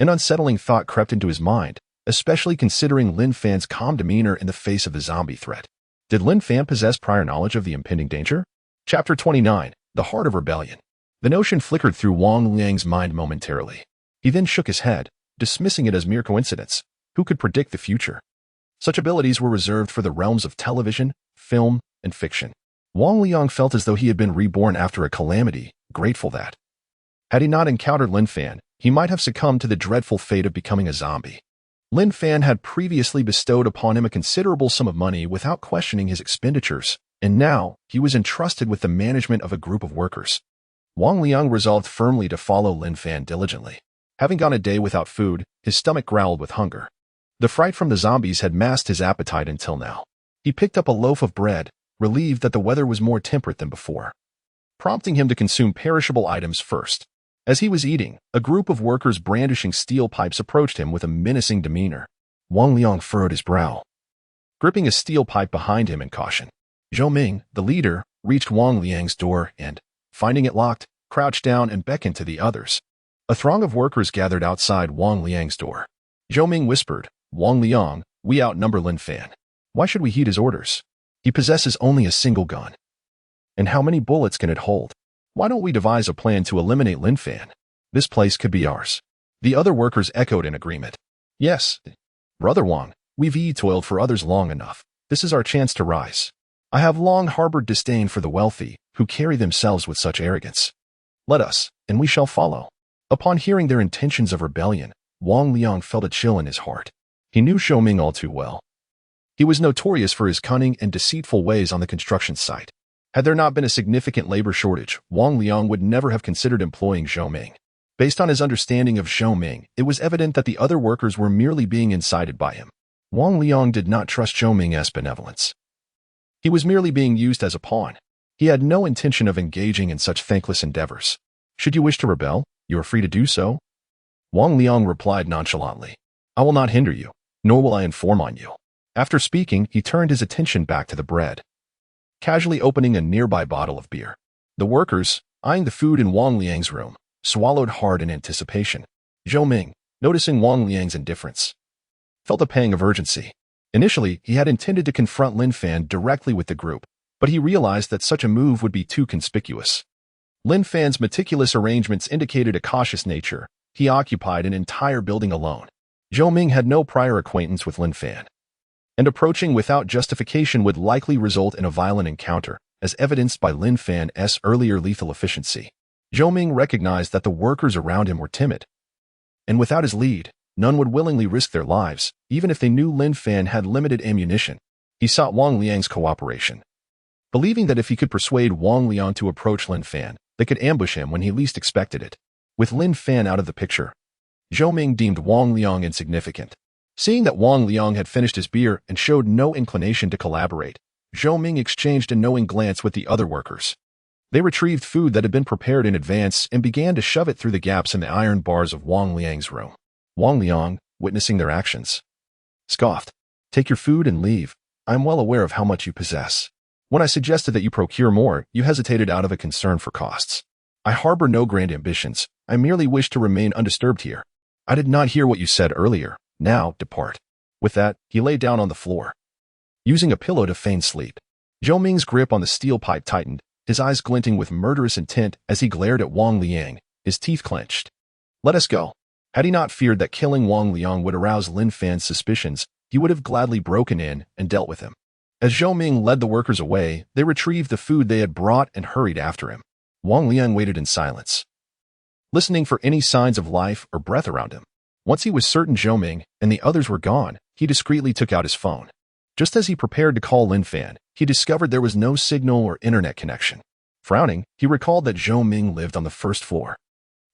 an unsettling thought crept into his mind, especially considering Lin Fan's calm demeanor in the face of the zombie threat. Did Lin Fan possess prior knowledge of the impending danger? Chapter 29, The Heart of Rebellion. The notion flickered through Wang Liang's mind momentarily. He then shook his head, dismissing it as mere coincidence. Who could predict the future? Such abilities were reserved for the realms of television, film, and fiction. Wang Liang felt as though he had been reborn after a calamity, grateful that, had he not encountered Lin Fan, he might have succumbed to the dreadful fate of becoming a zombie. Lin Fan had previously bestowed upon him a considerable sum of money without questioning his expenditures, and now he was entrusted with the management of a group of workers. Wang Liang resolved firmly to follow Lin Fan diligently. Having gone a day without food, his stomach growled with hunger. The fright from the zombies had masked his appetite until now. He picked up a loaf of bread, relieved that the weather was more temperate than before, prompting him to consume perishable items first. As he was eating, a group of workers brandishing steel pipes approached him with a menacing demeanor. Wang Liang furrowed his brow, gripping a steel pipe behind him in caution. Zhou Ming, the leader, reached Wang Liang's door and, finding it locked, crouched down and beckoned to the others. A throng of workers gathered outside Wang Liang's door. Zhou Ming whispered, "Wang Liang, we outnumber Lin Fan. Why should we heed his orders? He possesses only a single gun. And how many bullets can it hold? Why don't we devise a plan to eliminate Lin Fan? This place could be ours." The other workers echoed in agreement. "Yes, Brother Wang, we've toiled for others long enough. This is our chance to rise. I have long harbored disdain for the wealthy, who carry themselves with such arrogance. Let us, and we shall follow." Upon hearing their intentions of rebellion, Wang Liang felt a chill in his heart. He knew Zhou Ming all too well. He was notorious for his cunning and deceitful ways on the construction site. Had there not been a significant labor shortage, Wang Liang would never have considered employing Zhou Ming. Based on his understanding of Zhou Ming, it was evident that the other workers were merely being incited by him. Wang Liang did not trust Zhou Ming's benevolence. He was merely being used as a pawn. He had no intention of engaging in such thankless endeavors. Should you wish to rebel, you are free to do so. Wang Liang replied nonchalantly. I will not hinder you, nor will I inform on you. After speaking, he turned his attention back to the bread, casually opening a nearby bottle of beer. The workers, eyeing the food in Wang Liang's room, swallowed hard in anticipation. Zhou Ming, noticing Wang Liang's indifference, felt a pang of urgency. Initially, he had intended to confront Lin Fan directly with the group, but he realized that such a move would be too conspicuous. Lin Fan's meticulous arrangements indicated a cautious nature. He occupied an entire building alone. Zhou Ming had no prior acquaintance with Lin Fan, and approaching without justification would likely result in a violent encounter, as evidenced by Lin Fan's earlier lethal efficiency. Zhou Ming recognized that the workers around him were timid, and without his lead, none would willingly risk their lives, even if they knew Lin Fan had limited ammunition. He sought Wang Liang's cooperation, believing that if he could persuade Wang Liang to approach Lin Fan, they could ambush him when he least expected it. With Lin Fan out of the picture, Zhou Ming deemed Wang Liang insignificant. Seeing that Wang Liang had finished his beer and showed no inclination to collaborate, Zhou Ming exchanged a knowing glance with the other workers. They retrieved food that had been prepared in advance and began to shove it through the gaps in the iron bars of Wang Liang's room. Wang Liang, witnessing their actions, scoffed. Take your food and leave. I am well aware of how much you possess. When I suggested that you procure more, you hesitated out of a concern for costs. I harbor no grand ambitions. I merely wish to remain undisturbed here. I did not hear what you said earlier. Now, depart. With that, he lay down on the floor, using a pillow to feign sleep. Zhou Ming's grip on the steel pipe tightened, his eyes glinting with murderous intent as he glared at Wang Liang, his teeth clenched. Let us go. Had he not feared that killing Wang Liang would arouse Lin Fan's suspicions, he would have gladly broken in and dealt with him. As Zhou Ming led the workers away, they retrieved the food they had brought and hurried after him. Wang Liang waited in silence, listening for any signs of life or breath around him. Once he was certain Zhou Ming and the others were gone, he discreetly took out his phone. Just as he prepared to call Lin Fan, he discovered there was no signal or internet connection. Frowning, he recalled that Zhou Ming lived on the first floor.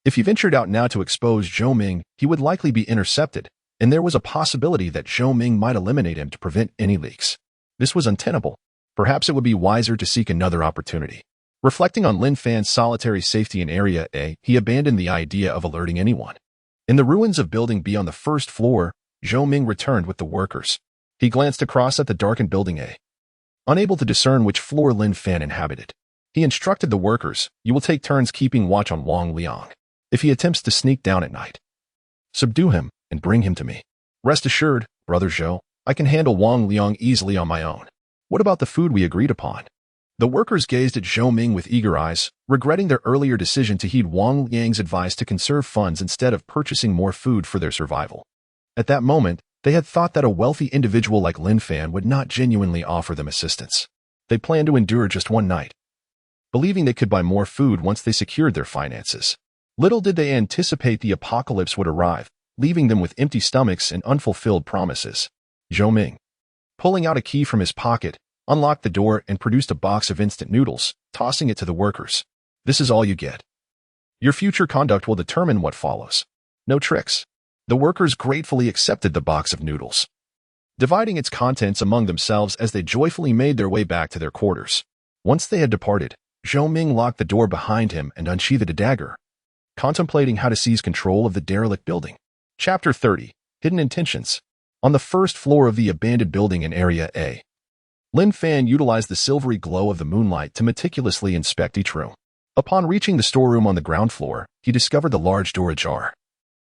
If he ventured out now to expose Zhou Ming, he would likely be intercepted, and there was a possibility that Zhou Ming might eliminate him to prevent any leaks. This was untenable. Perhaps it would be wiser to seek another opportunity. Reflecting on Lin Fan's solitary safety in Area A, he abandoned the idea of alerting anyone. In the ruins of Building B on the first floor, Zhou Ming returned with the workers. He glanced across at the darkened Building A, unable to discern which floor Lin Fan inhabited. He instructed the workers, you will take turns keeping watch on Wang Liang. If he attempts to sneak down at night, subdue him and bring him to me. Rest assured, Brother Zhou, I can handle Wang Liang easily on my own. What about the food we agreed upon? The workers gazed at Zhou Ming with eager eyes, regretting their earlier decision to heed Wang Liang's advice to conserve funds instead of purchasing more food for their survival. At that moment, they had thought that a wealthy individual like Lin Fan would not genuinely offer them assistance. They planned to endure just one night, believing they could buy more food once they secured their finances. Little did they anticipate the apocalypse would arrive, leaving them with empty stomachs and unfulfilled promises. Zhou Ming, pulling out a key from his pocket, unlocked the door and produced a box of instant noodles, tossing it to the workers. This is all you get. Your future conduct will determine what follows. No tricks. The workers gratefully accepted the box of noodles, dividing its contents among themselves as they joyfully made their way back to their quarters. Once they had departed, Zhou Ming locked the door behind him and unsheathed a dagger, contemplating how to seize control of the derelict building. Chapter 30. Hidden Intentions. On the first floor of the abandoned building in Area A, Lin Fan utilized the silvery glow of the moonlight to meticulously inspect each room. Upon reaching the storeroom on the ground floor, he discovered the large door ajar,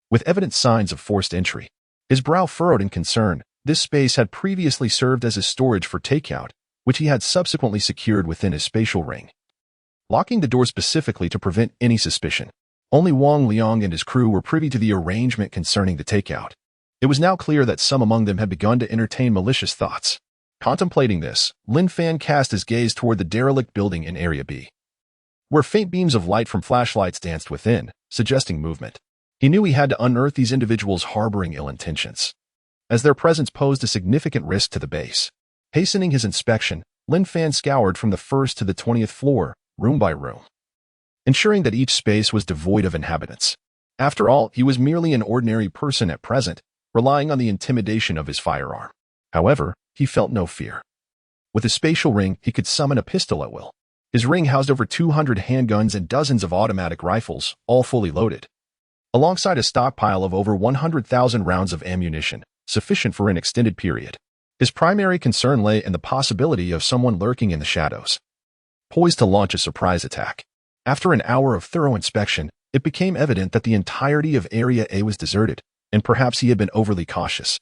with evident signs of forced entry. His brow furrowed in concern. This space had previously served as his storage for takeout, which he had subsequently secured within his spatial ring, locking the door specifically to prevent any suspicion. Only Wang Liang and his crew were privy to the arrangement concerning the takeout. It was now clear that some among them had begun to entertain malicious thoughts. Contemplating this, Lin Fan cast his gaze toward the derelict building in Area B, where faint beams of light from flashlights danced within, suggesting movement. He knew he had to unearth these individuals harboring ill intentions, as their presence posed a significant risk to the base. Hastening his inspection, Lin Fan scoured from the 1st to the 20th floor, room by room, ensuring that each space was devoid of inhabitants. After all, he was merely an ordinary person at present, relying on the intimidation of his firearm. However, he felt no fear. With a spatial ring, he could summon a pistol at will. His ring housed over 200 handguns and dozens of automatic rifles, all fully loaded, alongside a stockpile of over 100,000 rounds of ammunition, sufficient for an extended period. His primary concern lay in the possibility of someone lurking in the shadows, poised to launch a surprise attack. After an hour of thorough inspection, it became evident that the entirety of Area A was deserted, and perhaps he had been overly cautious.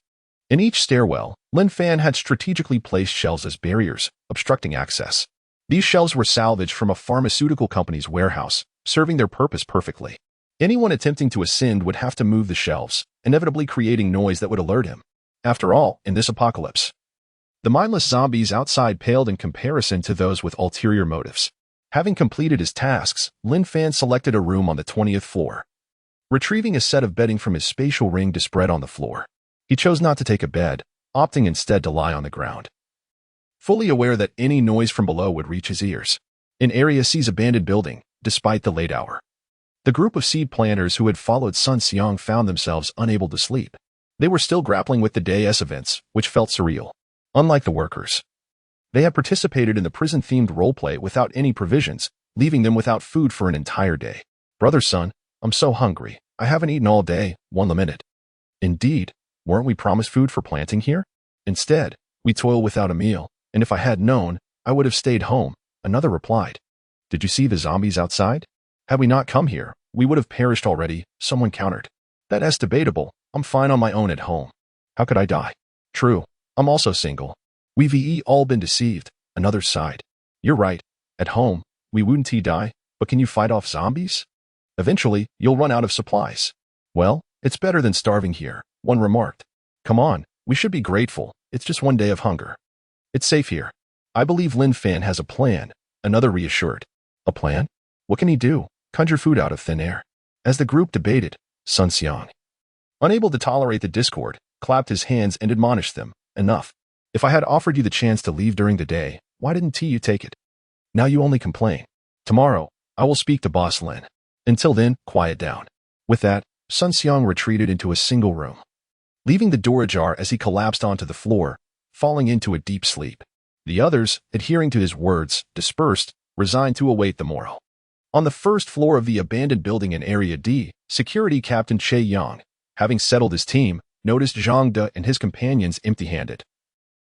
In each stairwell, Lin Fan had strategically placed shelves as barriers, obstructing access. These shelves were salvaged from a pharmaceutical company's warehouse, serving their purpose perfectly. Anyone attempting to ascend would have to move the shelves, inevitably creating noise that would alert him. After all, in this apocalypse, the mindless zombies outside paled in comparison to those with ulterior motives. Having completed his tasks, Lin Fan selected a room on the 20th floor. Retrieving a set of bedding from his spatial ring to spread on the floor, he chose not to take a bed, opting instead to lie on the ground, fully aware that any noise from below would reach his ears. In Area C's abandoned building, despite the late hour, the group of seed planters who had followed Sun Xiang found themselves unable to sleep. They were still grappling with the day's events, which felt surreal. Unlike the workers, they had participated in the prison-themed roleplay without any provisions, leaving them without food for an entire day. "Brother Sun, I'm so hungry. I haven't eaten all day," one lamented. "Indeed, weren't we promised food for planting here? Instead, we toil without a meal, and if I had known, I would have stayed home," another replied. "Did you see the zombies outside? Had we not come here, we would have perished already," someone countered. "That's debatable. I'm fine on my own at home. How could I die?" "True, I'm also single. We've all been deceived," another sighed. "You're right. At home, we wouldn't die, but can you fight off zombies? Eventually, you'll run out of supplies." "Well, it's better than starving here," one remarked. "Come on, we should be grateful. It's just one day of hunger. It's safe here." "I believe Lin Fan has a plan," another reassured. "A plan? What can he do? Conjure food out of thin air?" As the group debated, Sun Xiang, unable to tolerate the discord, clapped his hands and admonished them. "Enough. If I had offered you the chance to leave during the day, why didn't you take it? Now you only complain. Tomorrow, I will speak to Boss Lin. Until then, quiet down." With that, Sun Xiang retreated into a single room, leaving the door ajar as he collapsed onto the floor, falling into a deep sleep. The others, adhering to his words, dispersed, resigned to await the morrow. On the first floor of the abandoned building in Area D, Security Captain Che Yang, having settled his team, noticed Zhang De and his companions empty-handed,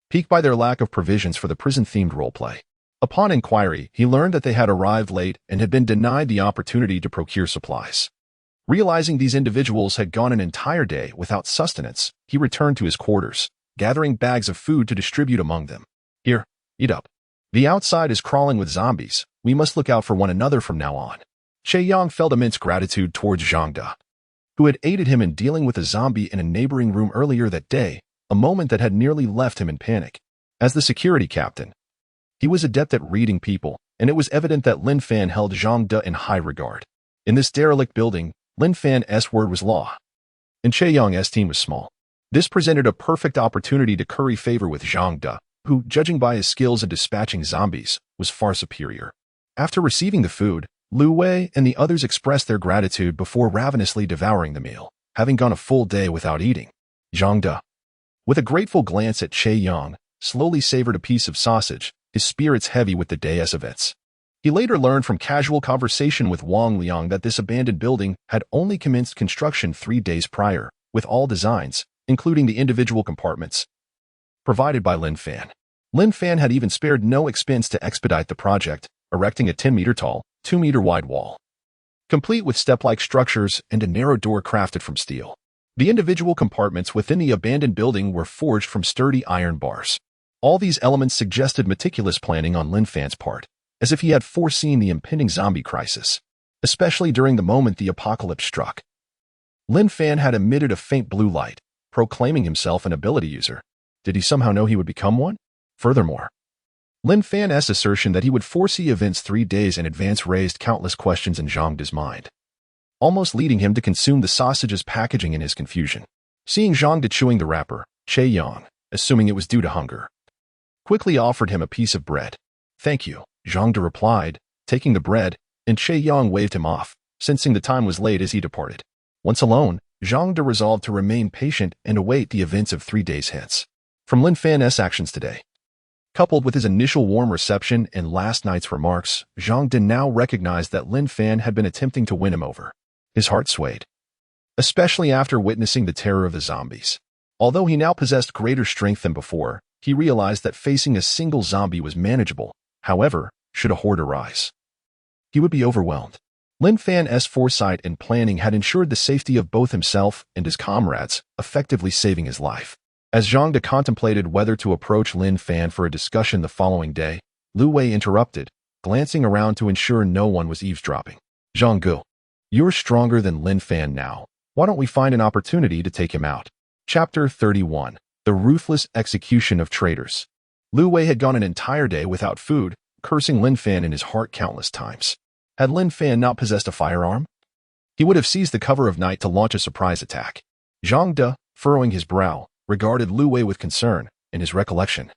piqued by their lack of provisions for the prison-themed roleplay. Upon inquiry, he learned that they had arrived late and had been denied the opportunity to procure supplies. Realizing these individuals had gone an entire day without sustenance, he returned to his quarters, gathering bags of food to distribute among them. "Here, eat up. The outside is crawling with zombies. We must look out for one another from now on." Che Yang felt immense gratitude towards Zhang De, who had aided him in dealing with a zombie in a neighboring room earlier that day, a moment that had nearly left him in panic. As the security captain, he was adept at reading people, and it was evident that Lin Fan held Zhang De in high regard. In this derelict building, Lin Fan's word was law, and Che Yang's team was small. This presented a perfect opportunity to curry favor with Zhang De, who, judging by his skills in dispatching zombies, was far superior. After receiving the food, Lu Wei and the others expressed their gratitude before ravenously devouring the meal, having gone a full day without eating. Zhang De, with a grateful glance at Che Yang, slowly savored a piece of sausage, his spirits heavy with the day's events. He later learned from casual conversation with Wang Liang that this abandoned building had only commenced construction 3 days prior, with all designs, including the individual compartments, provided by Lin Fan. Lin Fan had even spared no expense to expedite the project, erecting a 10-meter-tall, 2-meter-wide wall, complete with step-like structures and a narrow door crafted from steel. The individual compartments within the abandoned building were forged from sturdy iron bars. All these elements suggested meticulous planning on Lin Fan's part, as if he had foreseen the impending zombie crisis, especially during the moment the apocalypse struck. Lin Fan had emitted a faint blue light, proclaiming himself an ability user. Did he somehow know he would become one? Furthermore, Lin Fan's assertion that he would foresee events 3 days in advance raised countless questions in Zhang De's mind, almost leading him to consume the sausage's packaging in his confusion. Seeing Zhang De chewing the wrapper, Che Yang, assuming it was due to hunger, quickly offered him a piece of bread. "Thank you," Zhang De replied, taking the bread, and Che Yang waved him off, sensing the time was late as he departed. Once alone, Zhang De resolved to remain patient and await the events of 3 days hence. From Lin Fan's actions today, Coupled with his initial warm reception and last night's remarks, Zhang De now recognized that Lin Fan had been attempting to win him over. His heart swayed, especially after witnessing the terror of the zombies. Although he now possessed greater strength than before, he realized that facing a single zombie was manageable. However, should a horde arise, he would be overwhelmed. Lin Fan's foresight and planning had ensured the safety of both himself and his comrades, effectively saving his life. As Zhang De contemplated whether to approach Lin Fan for a discussion the following day, Lu Wei interrupted, glancing around to ensure no one was eavesdropping. Zhang Gu, you're stronger than Lin Fan now. Why don't we find an opportunity to take him out? Chapter 31. The Ruthless Execution of Traitors. Lu Wei had gone an entire day without food, cursing Lin Fan in his heart countless times. Had Lin Fan not possessed a firearm, he would have seized the cover of night to launch a surprise attack. Zhang De, furrowing his brow, regarded Lu Wei with concern. In his recollection,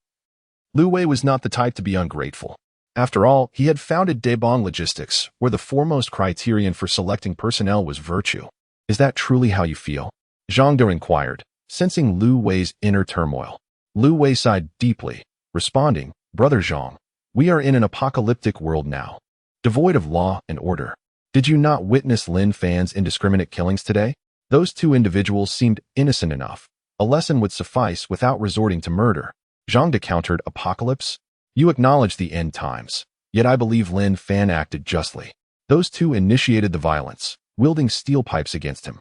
Lu Wei was not the type to be ungrateful. After all, he had founded Debong Logistics, where the foremost criterion for selecting personnel was virtue. Is that truly how you feel? Zhang De inquired, sensing Lu Wei's inner turmoil. Lu Wei sighed deeply, responding, Brother Zhang, we are in an apocalyptic world now, devoid of law and order. Did you not witness Lin Fan's indiscriminate killings today? Those two individuals seemed innocent enough. A lesson would suffice without resorting to murder. Zhang De countered, apocalypse? You acknowledge the end times, yet I believe Lin Fan acted justly. Those two initiated the violence, wielding steel pipes against him.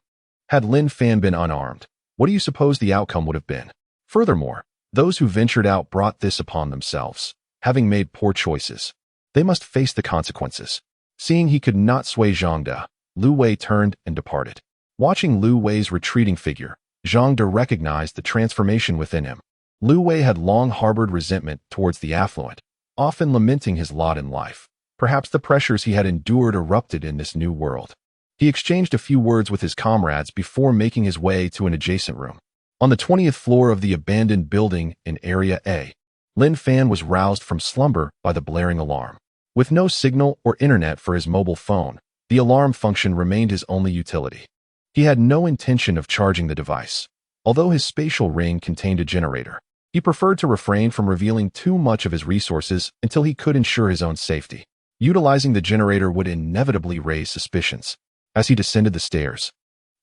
Had Lin Fan been unarmed, what do you suppose the outcome would have been? Furthermore, those who ventured out brought this upon themselves, having made poor choices. They must face the consequences. Seeing he could not sway Zhang De, Lu Wei turned and departed. Watching Lu Wei's retreating figure, Zhang De recognized the transformation within him. Lu Wei had long harbored resentment towards the affluent, often lamenting his lot in life. Perhaps the pressures he had endured erupted in this new world. He exchanged a few words with his comrades before making his way to an adjacent room. On the 20th floor of the abandoned building in Area A, Lin Fan was roused from slumber by the blaring alarm. With no signal or internet for his mobile phone, the alarm function remained his only utility. He had no intention of charging the device. Although his spatial ring contained a generator, he preferred to refrain from revealing too much of his resources until he could ensure his own safety. Utilizing the generator would inevitably raise suspicions. As he descended the stairs,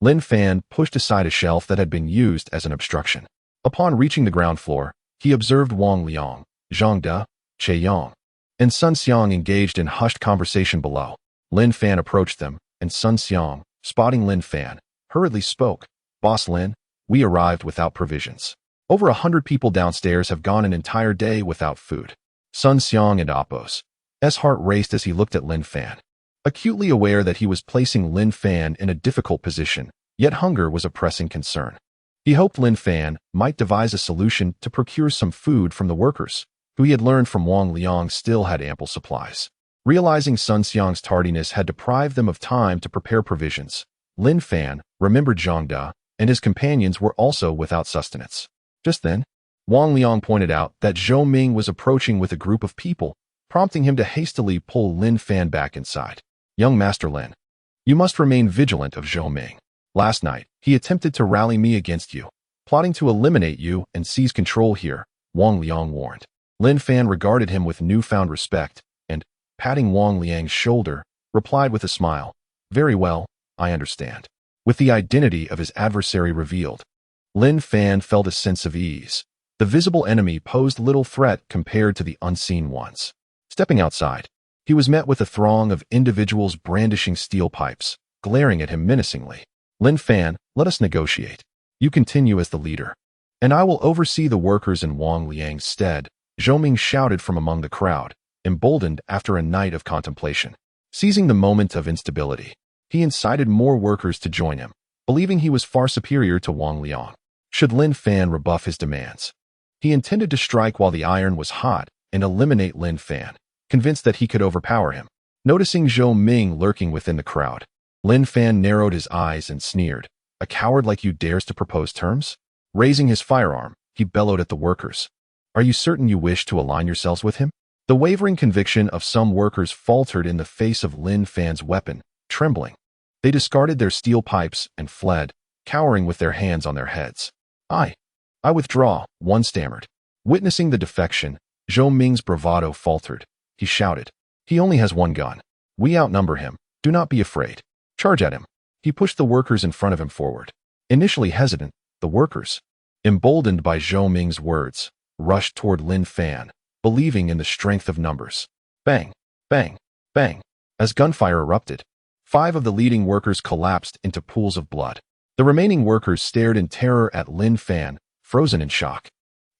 Lin Fan pushed aside a shelf that had been used as an obstruction. Upon reaching the ground floor, he observed Wang Liang, Zhang De, Che Yang, and Sun Xiang engaged in hushed conversation below. Lin Fan approached them, and Sun Xiang, spotting Lin Fan, hurriedly spoke, Boss Lin, we arrived without provisions. Over 100 people downstairs have gone an entire day without food. Sun Xiang and Appo's heart raced as he looked at Lin Fan. Acutely aware that he was placing Lin Fan in a difficult position, yet hunger was a pressing concern. He hoped Lin Fan might devise a solution to procure some food from the workers, who he had learned from Wang Liang still had ample supplies. Realizing Sun Xiang's tardiness had deprived them of time to prepare provisions, Lin Fan remembered Zhang De, and his companions were also without sustenance. Just then, Wang Liang pointed out that Zhou Ming was approaching with a group of people, prompting him to hastily pull Lin Fan back inside. Young Master Lin, you must remain vigilant of Zhou Ming. Last night, he attempted to rally me against you, plotting to eliminate you and seize control here, Wang Liang warned. Lin Fan regarded him with newfound respect, and, patting Wang Liang's shoulder, replied with a smile, very well, I understand. With the identity of his adversary revealed, Lin Fan felt a sense of ease. The visible enemy posed little threat compared to the unseen ones. Stepping outside, he was met with a throng of individuals brandishing steel pipes, glaring at him menacingly. Lin Fan, let us negotiate. You continue as the leader, and I will oversee the workers in Wang Liang's stead, Zhou Ming shouted from among the crowd, emboldened after a night of contemplation. Seizing the moment of instability, he incited more workers to join him, believing he was far superior to Wang Liang. Should Lin Fan rebuff his demands, he intended to strike while the iron was hot and eliminate Lin Fan, convinced that he could overpower him. Noticing Zhou Ming lurking within the crowd, Lin Fan narrowed his eyes and sneered, a coward like you dares to propose terms? Raising his firearm, he bellowed at the workers. Are you certain you wish to align yourselves with him? The wavering conviction of some workers faltered in the face of Lin Fan's weapon, trembling. They discarded their steel pipes and fled, cowering with their hands on their heads. I withdraw, one stammered. Witnessing the defection, Zhou Ming's bravado faltered. He shouted, "He only has one gun. We outnumber him. Do not be afraid. Charge at him." He pushed the workers in front of him forward. Initially hesitant, the workers, emboldened by Zhou Ming's words, rushed toward Lin Fan, believing in the strength of numbers. Bang, bang, bang. As gunfire erupted, 5 of the leading workers collapsed into pools of blood. The remaining workers stared in terror at Lin Fan, frozen in shock.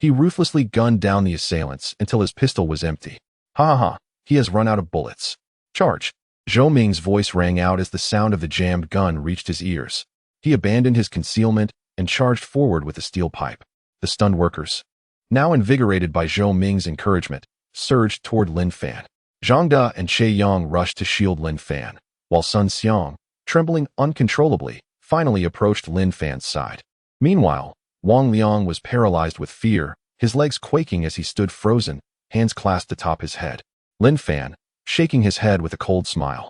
He ruthlessly gunned down the assailants until his pistol was empty. Ha ha ha, he has run out of bullets. Charge. Zhou Ming's voice rang out as the sound of the jammed gun reached his ears. He abandoned his concealment and charged forward with a steel pipe. The stunned workers, now invigorated by Zhou Ming's encouragement, surged toward Lin Fan. Zhang De and Che Yang rushed to shield Lin Fan, while Sun Xiang, trembling uncontrollably, finally approached Lin Fan's side. Meanwhile, Wang Liang was paralyzed with fear, his legs quaking as he stood frozen, hands clasped atop his head. Lin Fan, shaking his head with a cold smile,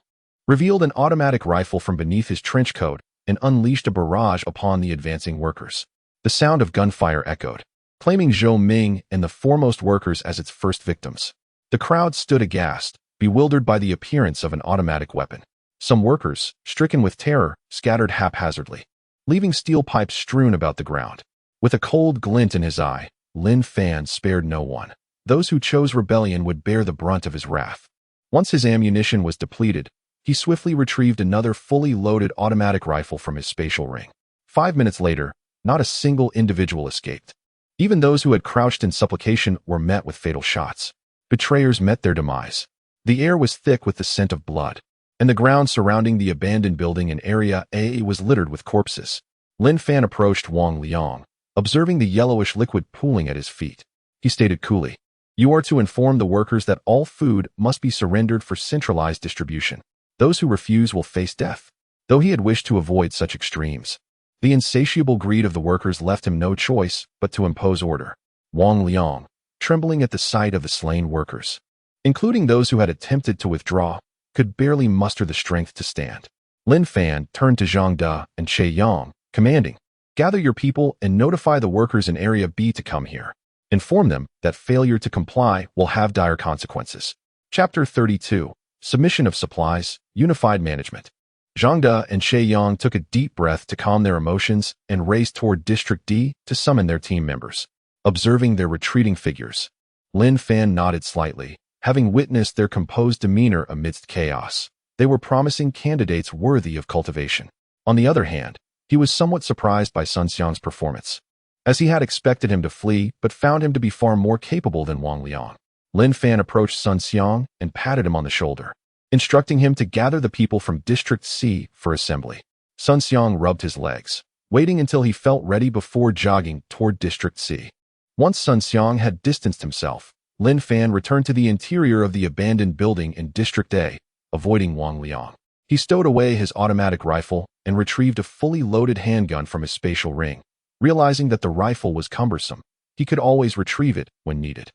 revealed an automatic rifle from beneath his trench coat and unleashed a barrage upon the advancing workers. The sound of gunfire echoed, claiming Zhou Ming and the foremost workers as its first victims. The crowd stood aghast, bewildered by the appearance of an automatic weapon. Some workers, stricken with terror, scattered haphazardly, leaving steel pipes strewn about the ground. With a cold glint in his eye, Lin Fan spared no one. Those who chose rebellion would bear the brunt of his wrath. Once his ammunition was depleted, he swiftly retrieved another fully loaded automatic rifle from his spatial ring. 5 minutes later, not a single individual escaped. Even those who had crouched in supplication were met with fatal shots. Betrayers met their demise. The air was thick with the scent of blood, and the ground surrounding the abandoned building in Area A was littered with corpses. Lin Fan approached Wang Liang, observing the yellowish liquid pooling at his feet. He stated coolly, "You are to inform the workers that all food must be surrendered for centralized distribution. Those who refuse will face death." Though he had wished to avoid such extremes, the insatiable greed of the workers left him no choice but to impose order. Wang Liang, trembling at the sight of the slain workers, including those who had attempted to withdraw, could barely muster the strength to stand. Lin Fan turned to Zhang De and Che Yang, commanding, "Gather your people and notify the workers in Area B to come here. Inform them that failure to comply will have dire consequences." Chapter 32, Submission of Supplies, Unified Management. Zhang De and Che Yang took a deep breath to calm their emotions and raced toward District D to summon their team members. Observing their retreating figures, Lin Fan nodded slightly, having witnessed their composed demeanor amidst chaos. They were promising candidates worthy of cultivation. On the other hand, he was somewhat surprised by Sun Xiang's performance, as he had expected him to flee but found him to be far more capable than Wang Liang. Lin Fan approached Sun Xiang and patted him on the shoulder, instructing him to gather the people from District C for assembly. Sun Xiang rubbed his legs, waiting until he felt ready before jogging toward District C. Once Sun Xiang had distanced himself, Lin Fan returned to the interior of the abandoned building in District A, avoiding Wang Liang. He stowed away his automatic rifle and retrieved a fully loaded handgun from his spatial ring. Realizing that the rifle was cumbersome, he could always retrieve it when needed.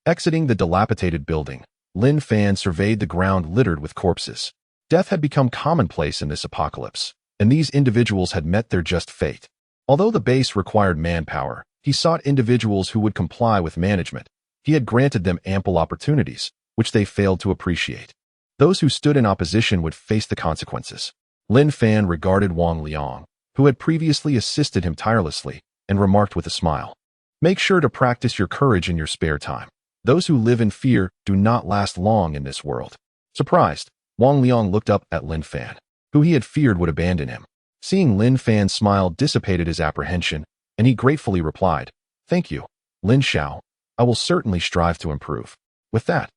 Exiting the dilapidated building, Lin Fan surveyed the ground littered with corpses. Death had become commonplace in this apocalypse, and these individuals had met their just fate. Although the base required manpower, he sought individuals who would comply with management. He had granted them ample opportunities, which they failed to appreciate. Those who stood in opposition would face the consequences. Lin Fan regarded Wang Liang, who had previously assisted him tirelessly, and remarked with a smile, "Make sure to practice your courage in your spare time. Those who live in fear do not last long in this world." Surprised, Wang Liang looked up at Lin Fan, who he had feared would abandon him. Seeing Lin Fan's smile dissipated his apprehension, and he gratefully replied, "Thank you, Lin Xiao. I will certainly strive to improve." With that,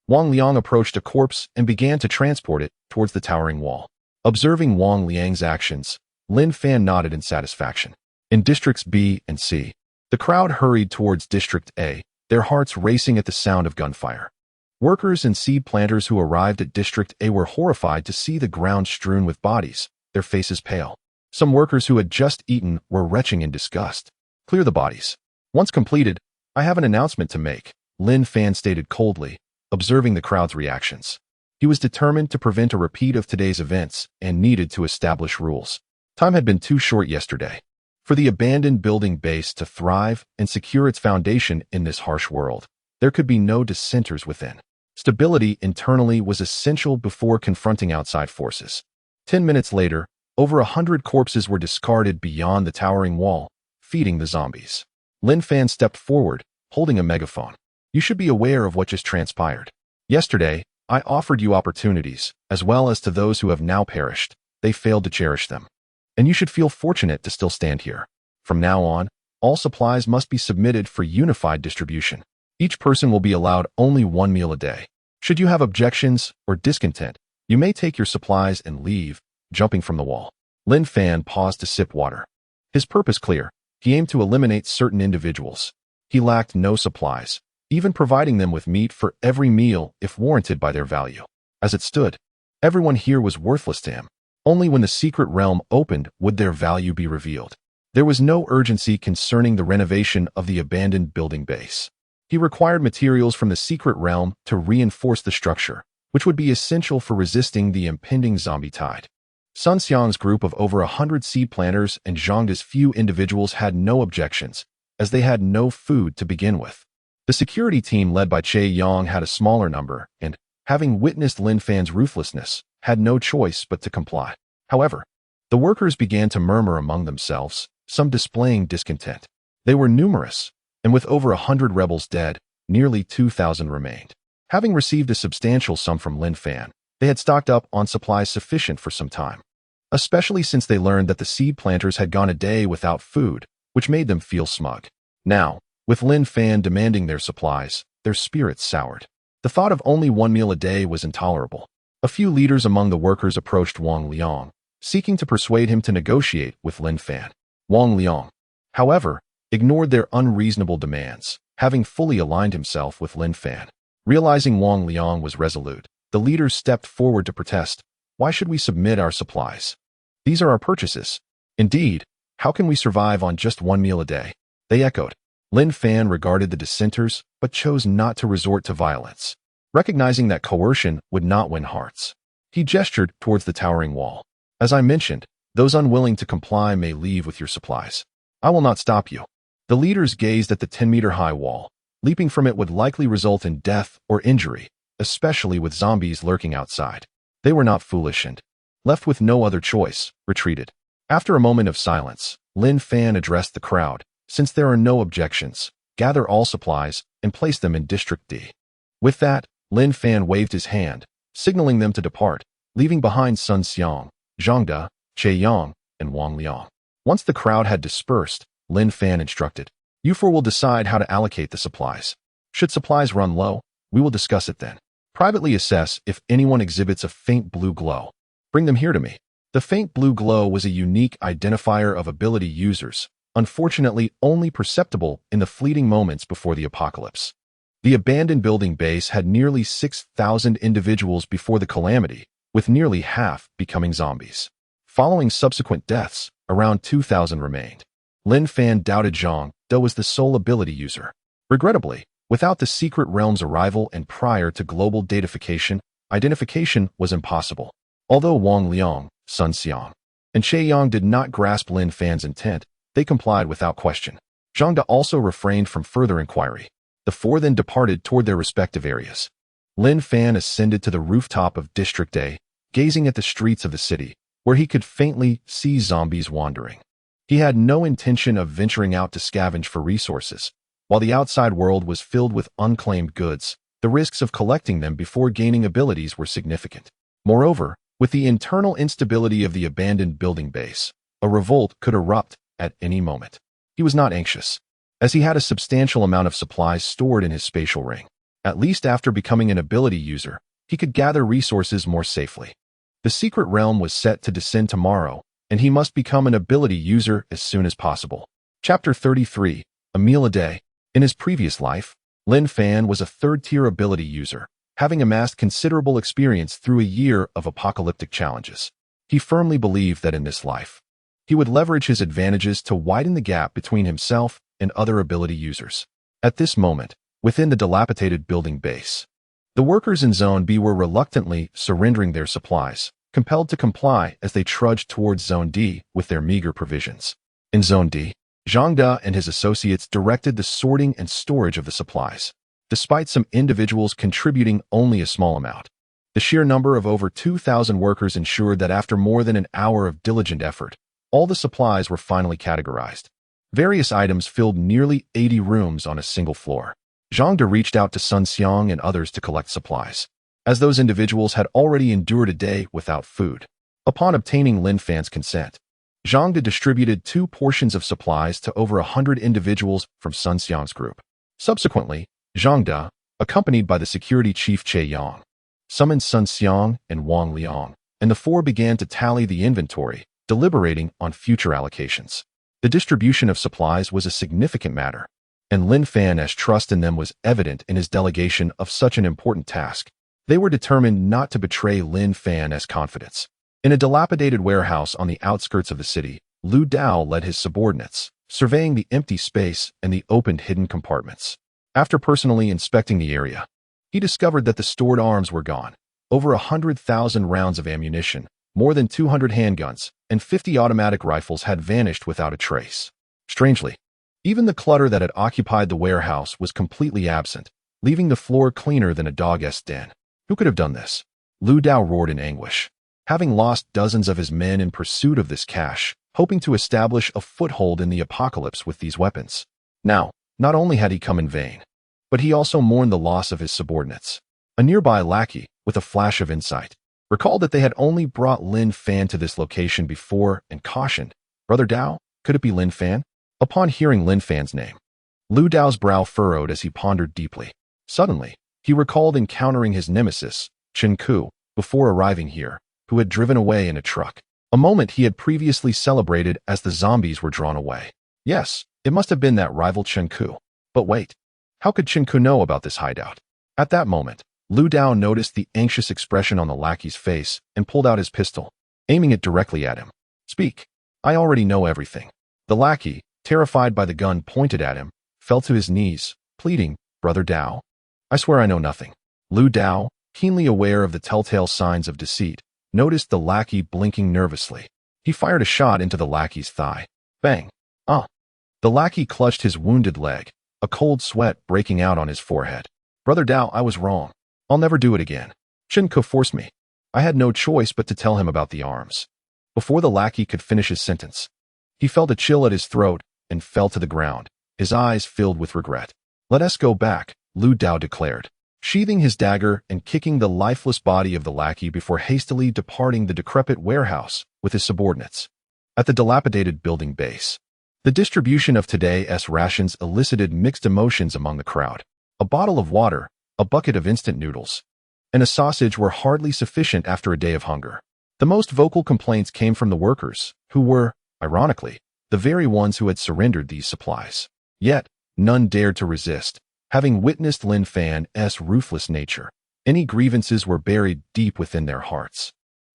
Wang Liang approached a corpse and began to transport it towards the towering wall. Observing Wang Liang's actions, Lin Fan nodded in satisfaction. In Districts B and C, the crowd hurried towards District A, their hearts racing at the sound of gunfire. Workers and seed planters who arrived at District A were horrified to see the ground strewn with bodies, their faces pale. Some workers who had just eaten were retching in disgust. "Clear the bodies. Once completed, I have an announcement to make," Lin Fan stated coldly, observing the crowd's reactions. He was determined to prevent a repeat of today's events and needed to establish rules. Time had been too short yesterday for the abandoned building base to thrive and secure its foundation in this harsh world. There could be no dissenters within. Stability internally was essential before confronting outside forces. 10 minutes later, over 100 corpses were discarded beyond the towering wall, feeding the zombies. Lin Fan stepped forward, holding a megaphone. You should be aware of what just transpired. Yesterday, I offered you opportunities, as well as to those who have now perished. They failed to cherish them. And you should feel fortunate to still stand here. From now on, all supplies must be submitted for unified distribution. Each person will be allowed only one meal a day. Should you have objections or discontent, you may take your supplies and leave, jumping from the wall. Lin Fan paused to sip water. His purpose clear. He aimed to eliminate certain individuals. He lacked no supplies, even providing them with meat for every meal if warranted by their value. As it stood, everyone here was worthless to him. Only when the secret realm opened would their value be revealed. There was no urgency concerning the renovation of the abandoned building base. He required materials from the secret realm to reinforce the structure, which would be essential for resisting the impending zombie tide. Sun Xiang's group of over 100 seed planters and Zhangda's few individuals had no objections, as they had no food to begin with. The security team led by Che Yang had a smaller number and, having witnessed Lin Fan's ruthlessness, had no choice but to comply. However, the workers began to murmur among themselves, some displaying discontent. They were numerous, and with over 100 rebels dead, nearly 2,000 remained. Having received a substantial sum from Lin Fan, they had stocked up on supplies sufficient for some time, especially since they learned that the seed planters had gone a day without food, which made them feel smug. Now, with Lin Fan demanding their supplies, their spirits soured. The thought of only one meal a day was intolerable. A few leaders among the workers approached Wang Liang, seeking to persuade him to negotiate with Lin Fan. Wang Liang, however, ignored their unreasonable demands, having fully aligned himself with Lin Fan. Realizing Wang Liang was resolute, the leaders stepped forward to protest. Why should we submit our supplies? These are our purchases. Indeed, how can we survive on just one meal a day? They echoed. Lin Fan regarded the dissenters, but chose not to resort to violence. Recognizing that coercion would not win hearts, he gestured towards the towering wall. As I mentioned, those unwilling to comply may leave with your supplies. I will not stop you. The leaders gazed at the 10-meter-high wall. Leaping from it would likely result in death or injury, especially with zombies lurking outside. They were not foolish and, left with no other choice, retreated. After a moment of silence, Lin Fan addressed the crowd. Since there are no objections, gather all supplies and place them in District D. With that, Lin Fan waved his hand, signaling them to depart, leaving behind Sun Xiang, Zhangda, Che Yang, and Wang Liang. Once the crowd had dispersed, Lin Fan instructed, "You four will decide how to allocate the supplies. Should supplies run low, we will discuss it then. Privately assess if anyone exhibits a faint blue glow. Bring them here to me." The faint blue glow was a unique identifier of ability users, unfortunately only perceptible in the fleeting moments before the apocalypse. The abandoned building base had nearly 6,000 individuals before the calamity, with nearly half becoming zombies. Following subsequent deaths, around 2,000 remained. Lin Fan doubted Zhang Da was the sole ability user. Regrettably, without the secret realm's arrival and prior to global datafication, identification was impossible. Although Wang Liang, Sun Xiang, and Che Yang did not grasp Lin Fan's intent, they complied without question. Zhang Da also refrained from further inquiry. The four then departed toward their respective areas. Lin Fan ascended to the rooftop of District A, gazing at the streets of the city, where he could faintly see zombies wandering. He had no intention of venturing out to scavenge for resources. While the outside world was filled with unclaimed goods, the risks of collecting them before gaining abilities were significant. Moreover, with the internal instability of the abandoned building base, a revolt could erupt at any moment. He was not anxious, as he had a substantial amount of supplies stored in his spatial ring. At least after becoming an ability user, he could gather resources more safely. The secret realm was set to descend tomorrow, and he must become an ability user as soon as possible. Chapter 33, A Meal a Day. In his previous life, Lin Fan was a third-tier ability user, having amassed considerable experience through a year of apocalyptic challenges. He firmly believed that in this life, he would leverage his advantages to widen the gap between himself and other ability users. At this moment, within the dilapidated building base, the workers in Zone B were reluctantly surrendering their supplies, compelled to comply as they trudged towards Zone D with their meager provisions. In Zone D, Zhang Da and his associates directed the sorting and storage of the supplies. despite some individuals contributing only a small amount. The sheer number of over 2,000 workers ensured that after more than an hour of diligent effort, all the supplies were finally categorized. Various items filled nearly 80 rooms on a single floor. Zhang De reached out to Sun Xiang and others to collect supplies, as those individuals had already endured a day without food. Upon obtaining Lin Fan's consent, Zhang De distributed 2 portions of supplies to over 100 individuals from Sun Xiang's group. Subsequently, Zhang De, accompanied by the security chief Che Yang, summoned Sun Xiang and Wang Liang, and the 4 began to tally the inventory, deliberating on future allocations. The distribution of supplies was a significant matter, and Lin Fan's trust in them was evident in his delegation of such an important task. They were determined not to betray Lin Fan's confidence. In a dilapidated warehouse on the outskirts of the city, Lu Dao led his subordinates, surveying the empty space and the opened hidden compartments. After personally inspecting the area, he discovered that the stored arms were gone. Over 100,000 rounds of ammunition, more than 200 handguns, and 50 automatic rifles had vanished without a trace. Strangely, even the clutter that had occupied the warehouse was completely absent, leaving the floor cleaner than a dog's den. Who could have done this? Lu Dao roared in anguish. Having lost dozens of his men in pursuit of this cache, hoping to establish a foothold in the apocalypse with these weapons. Now, not only had he come in vain, but he also mourned the loss of his subordinates. A nearby lackey, with a flash of insight, recalled that they had only brought Lin Fan to this location before and cautioned, "Brother Dao, could it be Lin Fan?" Upon hearing Lin Fan's name, Lu Dao's brow furrowed as he pondered deeply. Suddenly, he recalled encountering his nemesis, Chen Ku, before arriving here, who had driven away in a truck. A moment he had previously celebrated as the zombies were drawn away. Yes, it must have been that rival Chen Ku. But wait, how could Chen Ku know about this hideout? At that moment, Lu Dao noticed the anxious expression on the lackey's face and pulled out his pistol, aiming it directly at him. "Speak. I already know everything." The lackey, terrified by the gun pointed at him, fell to his knees, pleading, "Brother Dao, I swear I know nothing." Lu Dao, keenly aware of the telltale signs of deceit, noticed the lackey blinking nervously. He fired a shot into the lackey's thigh. Bang! Ah! The lackey clutched his wounded leg, a cold sweat breaking out on his forehead. "Brother Dao, I was wrong. I'll never do it again. Chen Ku forced me. I had no choice but to tell him about the arms." Before the lackey could finish his sentence, he felt a chill at his throat and fell to the ground, his eyes filled with regret. "Let us go back," Lu Dao declared, sheathing his dagger and kicking the lifeless body of the lackey before hastily departing the decrepit warehouse with his subordinates. At the dilapidated building base, the distribution of today's rations elicited mixed emotions among the crowd. A bottle of water, a bucket of instant noodles, and a sausage were hardly sufficient after a day of hunger. The most vocal complaints came from the workers, who were, ironically, the very ones who had surrendered these supplies. Yet, none dared to resist. Having witnessed Lin Fan's ruthless nature, any grievances were buried deep within their hearts.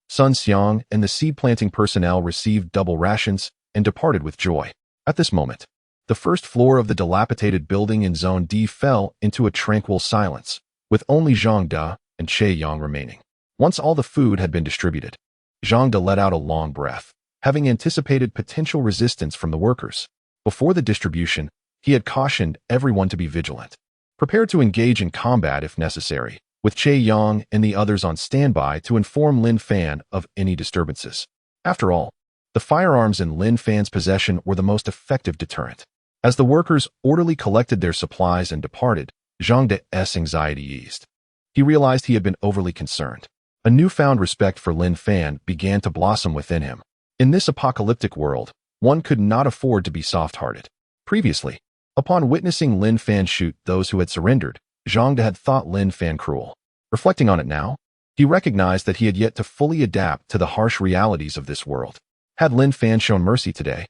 Sun Xiang and the seed-planting personnel received double rations and departed with joy. At this moment, the first floor of the dilapidated building in Zone D fell into a tranquil silence, with only Zhang De and Che Yang remaining. Once all the food had been distributed, Zhang De let out a long breath, having anticipated potential resistance from the workers. Before the distribution, he had cautioned everyone to be vigilant, prepared to engage in combat if necessary, with Che Yang and the others on standby to inform Lin Fan of any disturbances. After all, the firearms in Lin Fan's possession were the most effective deterrent. As the workers orderly collected their supplies and departed, Zhang De's anxiety eased. He realized he had been overly concerned. A newfound respect for Lin Fan began to blossom within him. In this apocalyptic world, one could not afford to be soft-hearted. Previously, upon witnessing Lin Fan shoot those who had surrendered, Zhang De had thought Lin Fan cruel. Reflecting on it now, he recognized that he had yet to fully adapt to the harsh realities of this world. Had Lin Fan shown mercy today,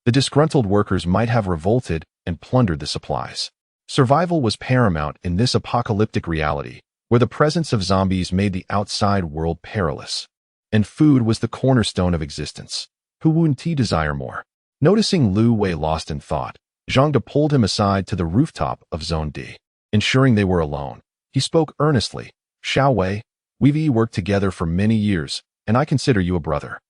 the disgruntled workers might have revolted and plundered the supplies. Survival was paramount in this apocalyptic reality, where the presence of zombies made the outside world perilous. And food was the cornerstone of existence. Who wouldn't he desire more? Noticing Lu Wei lost in thought, Zhang De pulled him aside to the rooftop of Zone D. Ensuring they were alone, he spoke earnestly. "Xiao Wei, we've worked together for many years, and I consider you a brother.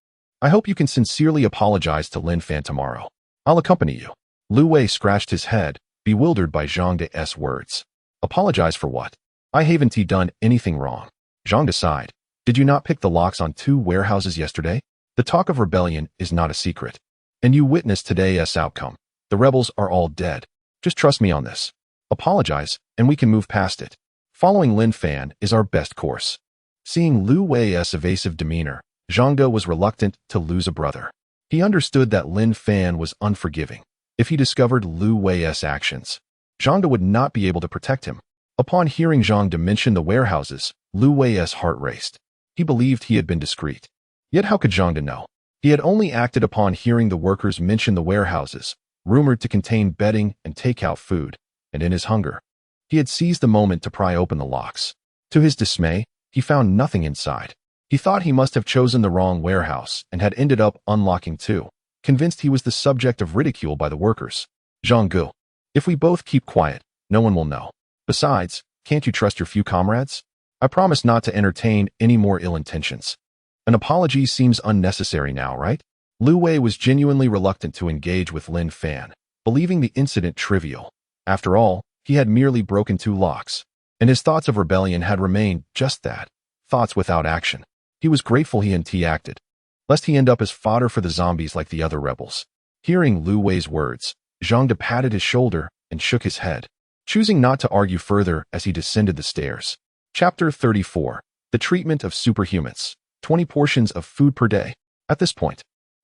I hope you can sincerely apologize to Lin Fan tomorrow. I'll accompany you." Lu Wei scratched his head, bewildered by Zhang De's words. Apologize for what? I haven't done anything wrong. Zhang sighed. Did you not pick the locks on 2 warehouses yesterday? The talk of rebellion is not a secret. And you witnessed today's outcome. The rebels are all dead. Just trust me on this. Apologize, and we can move past it. Following Lin Fan is our best course. Seeing Lu Wei's evasive demeanor, Zhang was reluctant to lose a brother. He understood that Lin Fan was unforgiving. If he discovered Lu Wei's actions, Zhang would not be able to protect him. Upon hearing Zhang mention the warehouses, Lu Wei's heart raced. He believed he had been discreet. Yet how could Zhang know? He had only acted upon hearing the workers mention the warehouses, rumored to contain bedding and takeout food, and in his hunger, he had seized the moment to pry open the locks. To his dismay, he found nothing inside. He thought he must have chosen the wrong warehouse and had ended up unlocking 2, convinced he was the subject of ridicule by the workers. Zhang, if we both keep quiet, no one will know. Besides, can't you trust your few comrades? I promise not to entertain any more ill intentions. An apology seems unnecessary now, right? Lu Wei was genuinely reluctant to engage with Lin Fan, believing the incident trivial. After all, he had merely broken 2 locks, and his thoughts of rebellion had remained just that, thoughts without action. He was grateful he hadn't acted, lest he end up as fodder for the zombies like the other rebels. Hearing Lu Wei's words, Zhang patted his shoulder and shook his head, choosing not to argue further as he descended the stairs. Chapter 34. The Treatment of Superhumans. 20 portions of food per day. At this point,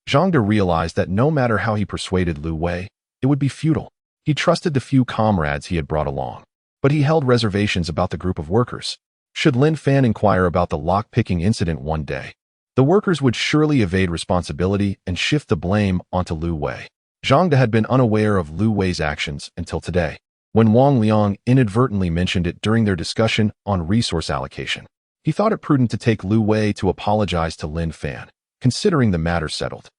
Zhang realized that no matter how he persuaded Lu Wei, it would be futile. He trusted the few comrades he had brought along, but he held reservations about the group of workers. Should Lin Fan inquire about the lock-picking incident one day, the workers would surely evade responsibility and shift the blame onto Lu Wei. Zhang had been unaware of Lu Wei's actions until today, when Wang Liang inadvertently mentioned it during their discussion on resource allocation. He thought it prudent to take Lu Wei to apologize to Lin Fan, considering the matter settled.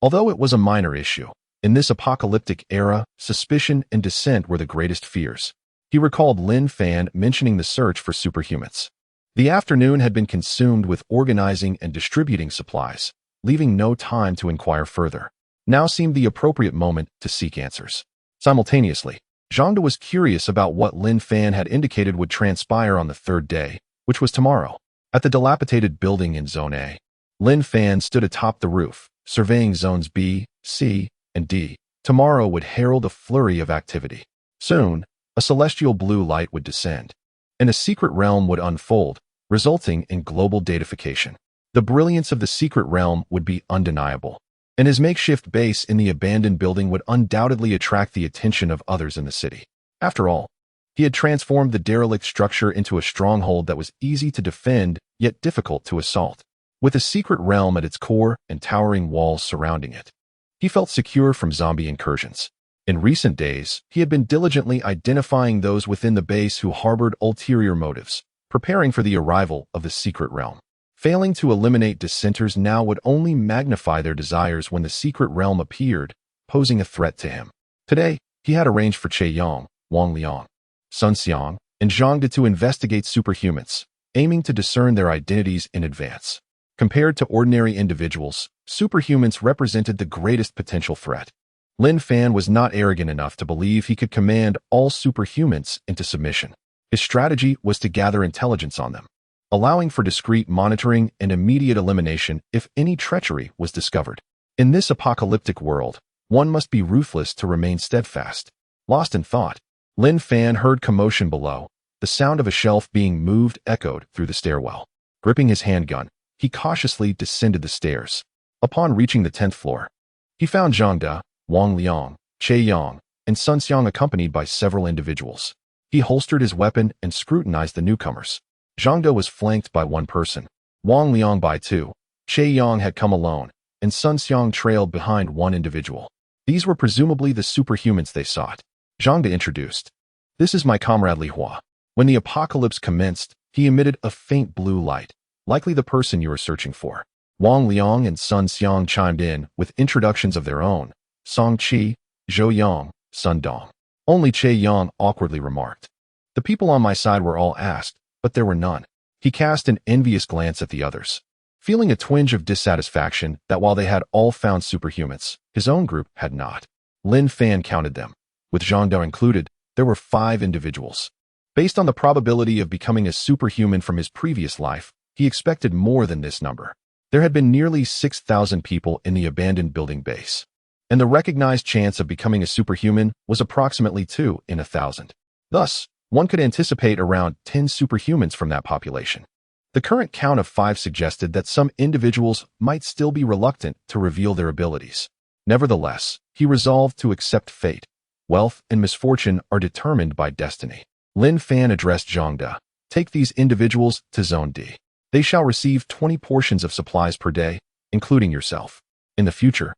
Although it was a minor issue, in this apocalyptic era, suspicion and dissent were the greatest fears. He recalled Lin Fan mentioning the search for superhumans. The afternoon had been consumed with organizing and distributing supplies, leaving no time to inquire further. Now seemed the appropriate moment to seek answers. Simultaneously, Zhang was curious about what Lin Fan had indicated would transpire on the 3rd day, which was tomorrow. At the dilapidated building in Zone A, Lin Fan stood atop the roof, surveying Zones B, C, and D. Tomorrow would herald a flurry of activity. Soon, a celestial blue light would descend, and a secret realm would unfold, resulting in global datafication. The brilliance of the secret realm would be undeniable, and his makeshift base in the abandoned building would undoubtedly attract the attention of others in the city. After all, he had transformed the derelict structure into a stronghold that was easy to defend, yet difficult to assault. With a secret realm at its core and towering walls surrounding it, he felt secure from zombie incursions. In recent days, he had been diligently identifying those within the base who harbored ulterior motives, preparing for the arrival of the secret realm. Failing to eliminate dissenters now would only magnify their desires when the secret realm appeared, posing a threat to him. Today, he had arranged for Che Yang, Wang Liang, Sun Xiang, and Zhang to investigate superhumans, aiming to discern their identities in advance. Compared to ordinary individuals, superhumans represented the greatest potential threat. Lin Fan was not arrogant enough to believe he could command all superhumans into submission. His strategy was to gather intelligence on them, allowing for discreet monitoring and immediate elimination if any treachery was discovered. In this apocalyptic world, one must be ruthless to remain steadfast. Lost in thought, Lin Fan heard commotion below. The sound of a shelf being moved echoed through the stairwell. Gripping his handgun, he cautiously descended the stairs. Upon reaching the 10th floor, he found Zhang, Wang Liang, Che Yang, and Sun Xiang accompanied by several individuals. He holstered his weapon and scrutinized the newcomers. Zhang was flanked by 1 person, Wang Liang by 2, Che Yang had come alone, and Sun Xiang trailed behind 1 individual. These were presumably the superhumans they sought. Zhang introduced. This is my comrade Li Hua. When the apocalypse commenced, he emitted a faint blue light, likely the person you are searching for. Wang Liang and Sun Xiang chimed in with introductions of their own. Song Qi, Zhou Yang, Sun Dong. Only Che Yang awkwardly remarked. The people on my side were all asked, but there were none. He cast an envious glance at the others, feeling a twinge of dissatisfaction that while they had all found superhumans, his own group had not. Lin Fan counted them. With Zhang included, there were 5 individuals. Based on the probability of becoming a superhuman from his previous life, he expected more than this number. There had been nearly 6,000 people in the abandoned building base, and the recognized chance of becoming a superhuman was approximately 2 in 1,000. Thus, one could anticipate around 10 superhumans from that population. The current count of 5 suggested that some individuals might still be reluctant to reveal their abilities. Nevertheless, he resolved to accept fate. Wealth and misfortune are determined by destiny. Lin Fan addressed Zhang De. Take these individuals to Zone D. They shall receive 20 portions of supplies per day, including yourself. In the future,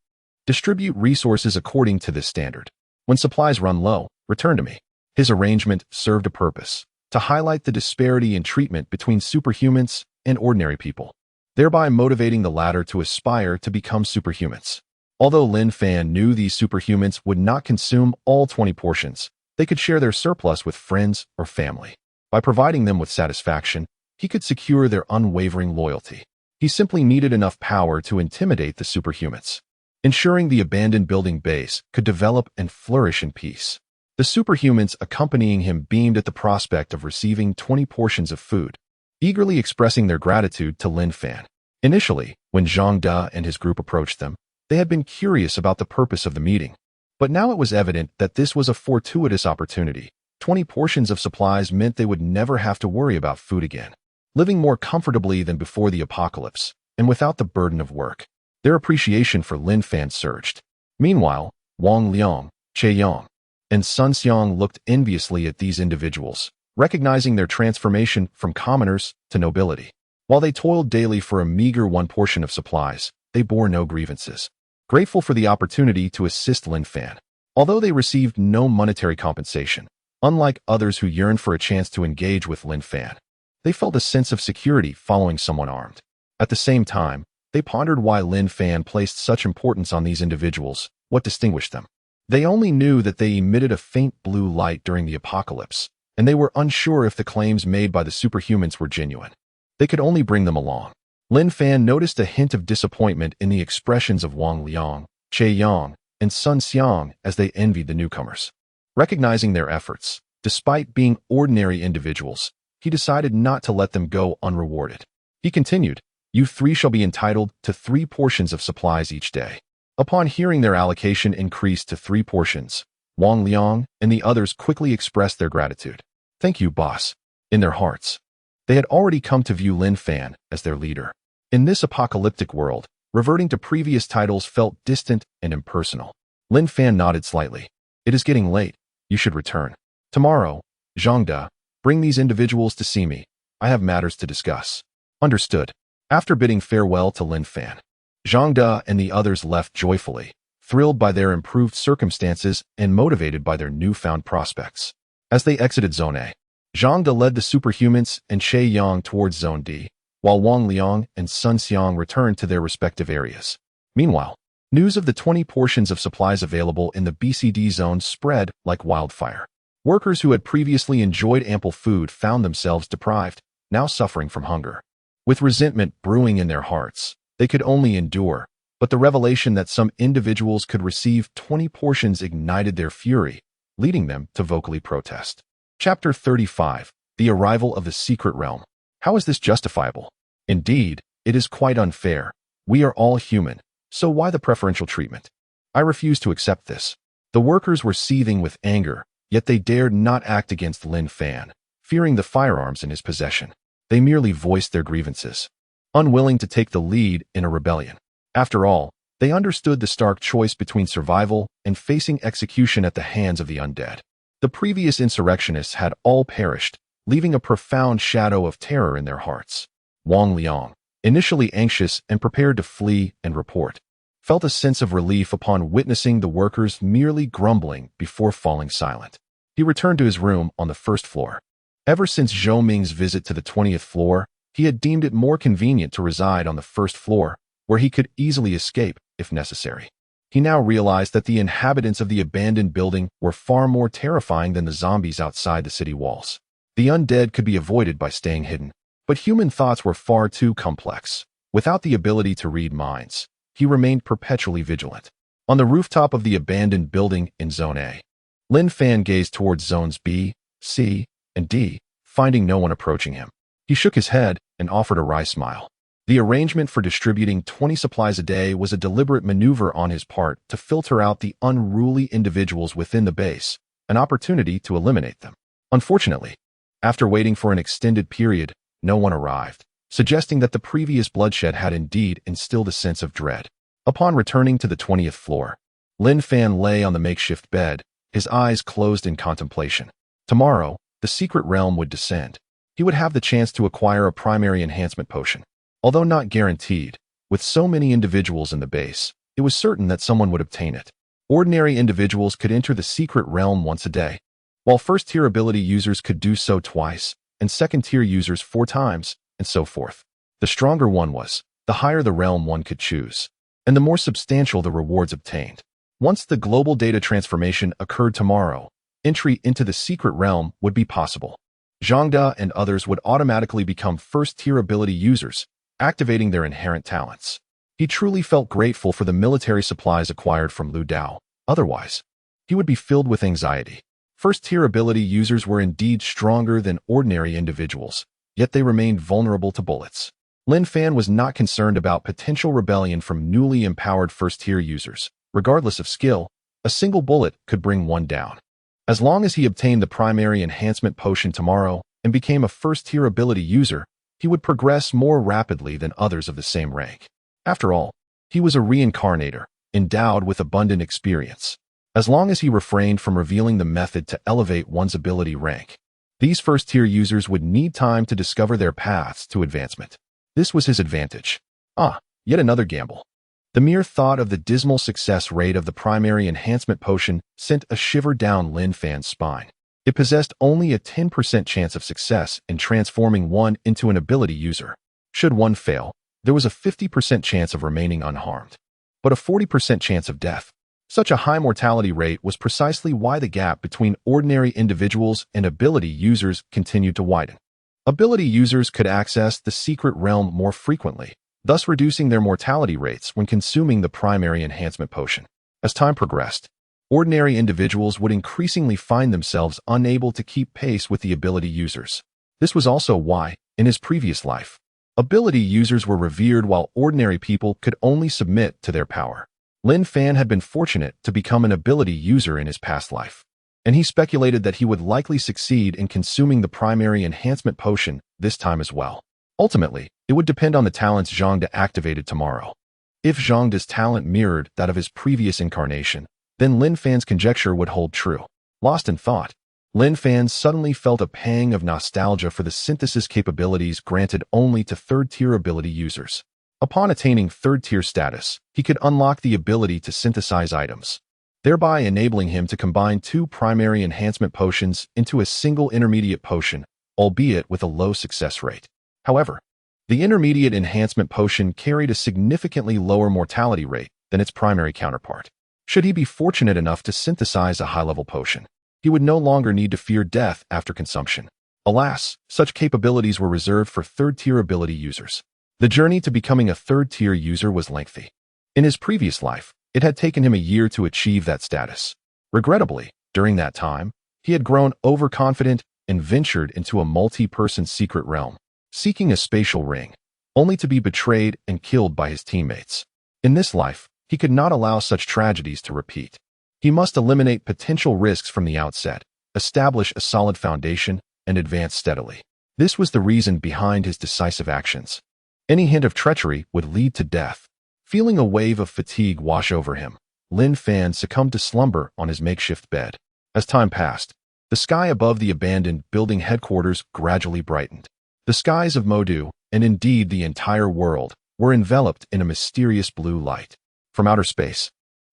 distribute resources according to this standard. When supplies run low, return to me. His arrangement served a purpose, to highlight the disparity in treatment between superhumans and ordinary people, thereby motivating the latter to aspire to become superhumans. Although Lin Fan knew these superhumans would not consume all 20 portions, they could share their surplus with friends or family. By providing them with satisfaction, he could secure their unwavering loyalty. He simply needed enough power to intimidate the superhumans, ensuring the abandoned building base could develop and flourish in peace. The superhumans accompanying him beamed at the prospect of receiving 20 portions of food, eagerly expressing their gratitude to Lin Fan. Initially, when Zhang De and his group approached them, they had been curious about the purpose of the meeting. But now it was evident that this was a fortuitous opportunity. 20 portions of supplies meant they would never have to worry about food again, living more comfortably than before the apocalypse, and without the burden of work. Their appreciation for Lin Fan surged. Meanwhile, Wang Liang, Che Yang, and Sun Xiang looked enviously at these individuals, recognizing their transformation from commoners to nobility. While they toiled daily for a meager 1 portion of supplies, they bore no grievances, grateful for the opportunity to assist Lin Fan. Although they received no monetary compensation, unlike others who yearned for a chance to engage with Lin Fan, they felt a sense of security following someone armed. At the same time, they pondered why Lin Fan placed such importance on these individuals, what distinguished them. They only knew that they emitted a faint blue light during the apocalypse, and they were unsure if the claims made by the superhumans were genuine. They could only bring them along. Lin Fan noticed a hint of disappointment in the expressions of Wang Liang, Che Yang, and Sun Xiang as they envied the newcomers. Recognizing their efforts, despite being ordinary individuals, he decided not to let them go unrewarded. He continued, "You 3 shall be entitled to 3 portions of supplies each day." Upon hearing their allocation increased to 3 portions, Wang Liang and the others quickly expressed their gratitude. "Thank you, boss." In their hearts, they had already come to view Lin Fan as their leader. In this apocalyptic world, reverting to previous titles felt distant and impersonal. Lin Fan nodded slightly. "It is getting late. You should return. Tomorrow, Zhang De, bring these individuals to see me. I have matters to discuss." Understood. After bidding farewell to Lin Fan, Zhang De and the others left joyfully, thrilled by their improved circumstances and motivated by their newfound prospects. As they exited Zone A, Zhang De led the superhumans and Che Yang towards Zone D, while Wang Liang and Sun Xiang returned to their respective areas. Meanwhile, news of the 20 portions of supplies available in the BCD zone spread like wildfire. Workers who had previously enjoyed ample food found themselves deprived, now suffering from hunger. With resentment brewing in their hearts, they could only endure, but the revelation that some individuals could receive 20 portions ignited their fury, leading them to vocally protest. Chapter 35. The Arrival of the Secret Realm. How is this justifiable? Indeed, it is quite unfair. We are all human, so why the preferential treatment? I refuse to accept this. The workers were seething with anger, yet they dared not act against Lin Fan, fearing the firearms in his possession. They merely voiced their grievances, unwilling to take the lead in a rebellion. After all, they understood the stark choice between survival and facing execution at the hands of the undead. The previous insurrectionists had all perished, leaving a profound shadow of terror in their hearts. Wang Liang, initially anxious and prepared to flee and report, felt a sense of relief upon witnessing the workers merely grumbling before falling silent. He returned to his room on the 1st floor. Ever since Zhou Ming's visit to the 20th floor, he had deemed it more convenient to reside on the 1st floor, where he could easily escape if necessary. He now realized that the inhabitants of the abandoned building were far more terrifying than the zombies outside the city walls. The undead could be avoided by staying hidden, but human thoughts were far too complex. Without the ability to read minds, he remained perpetually vigilant. On the rooftop of the abandoned building in Zone A, Lin Fan gazed towards Zones B, C, and D, finding no one approaching him. He shook his head and offered a wry smile. The arrangement for distributing 20 supplies a day was a deliberate maneuver on his part to filter out the unruly individuals within the base, an opportunity to eliminate them. Unfortunately, after waiting for an extended period, no one arrived, suggesting that the previous bloodshed had indeed instilled a sense of dread. Upon returning to the 20th floor, Lin Fan lay on the makeshift bed, his eyes closed in contemplation. Tomorrow, the secret realm would descend. He would have the chance to acquire a primary enhancement potion. Although not guaranteed, with so many individuals in the base, it was certain that someone would obtain it. Ordinary individuals could enter the secret realm once a day, while first-tier ability users could do so twice, and second-tier users 4 times, and so forth. The stronger one was, the higher the realm one could choose, and the more substantial the rewards obtained. Once the global data transformation occurred tomorrow, entry into the secret realm would be possible. Zhangda and others would automatically become first-tier ability users, activating their inherent talents. He truly felt grateful for the military supplies acquired from Lu Dao. Otherwise, he would be filled with anxiety. First-tier ability users were indeed stronger than ordinary individuals, yet they remained vulnerable to bullets. Lin Fan was not concerned about potential rebellion from newly empowered first-tier users. Regardless of skill, a single bullet could bring one down. As long as he obtained the primary enhancement potion tomorrow and became a first-tier ability user, he would progress more rapidly than others of the same rank. After all, he was a reincarnator, endowed with abundant experience. As long as he refrained from revealing the method to elevate one's ability rank, these first-tier users would need time to discover their paths to advancement. This was his advantage. Yet another gamble. The mere thought of the dismal success rate of the primary enhancement potion sent a shiver down Lin Fan's spine. It possessed only a 10% chance of success in transforming one into an ability user. Should one fail, there was a 50% chance of remaining unharmed, but a 40% chance of death. Such a high mortality rate was precisely why the gap between ordinary individuals and ability users continued to widen. Ability users could access the secret realm more frequently, thus reducing their mortality rates when consuming the primary enhancement potion. As time progressed, ordinary individuals would increasingly find themselves unable to keep pace with the ability users. This was also why, in his previous life, ability users were revered while ordinary people could only submit to their power. Lin Fan had been fortunate to become an ability user in his past life, and he speculated that he would likely succeed in consuming the primary enhancement potion this time as well. Ultimately, it would depend on the talents Zhangda activated tomorrow. If Zhangda's talent mirrored that of his previous incarnation, then Lin Fan's conjecture would hold true. Lost in thought, Lin Fan suddenly felt a pang of nostalgia for the synthesis capabilities granted only to third-tier ability users. Upon attaining third-tier status, he could unlock the ability to synthesize items, thereby enabling him to combine 2 primary enhancement potions into a single intermediate potion, albeit with a low success rate. However, the intermediate enhancement potion carried a significantly lower mortality rate than its primary counterpart. Should he be fortunate enough to synthesize a high-level potion, he would no longer need to fear death after consumption. Alas, such capabilities were reserved for third-tier ability users. The journey to becoming a third-tier user was lengthy. In his previous life, it had taken him a year to achieve that status. Regrettably, during that time, he had grown overconfident and ventured into a multi-person secret realm, seeking a spatial ring, only to be betrayed and killed by his teammates. In this life, he could not allow such tragedies to repeat. He must eliminate potential risks from the outset, establish a solid foundation, and advance steadily. This was the reason behind his decisive actions. Any hint of treachery would lead to death. Feeling a wave of fatigue wash over him, Lin Fan succumbed to slumber on his makeshift bed. As time passed, the sky above the abandoned building headquarters gradually brightened. The skies of Modu, and indeed the entire world, were enveloped in a mysterious blue light. From outer space,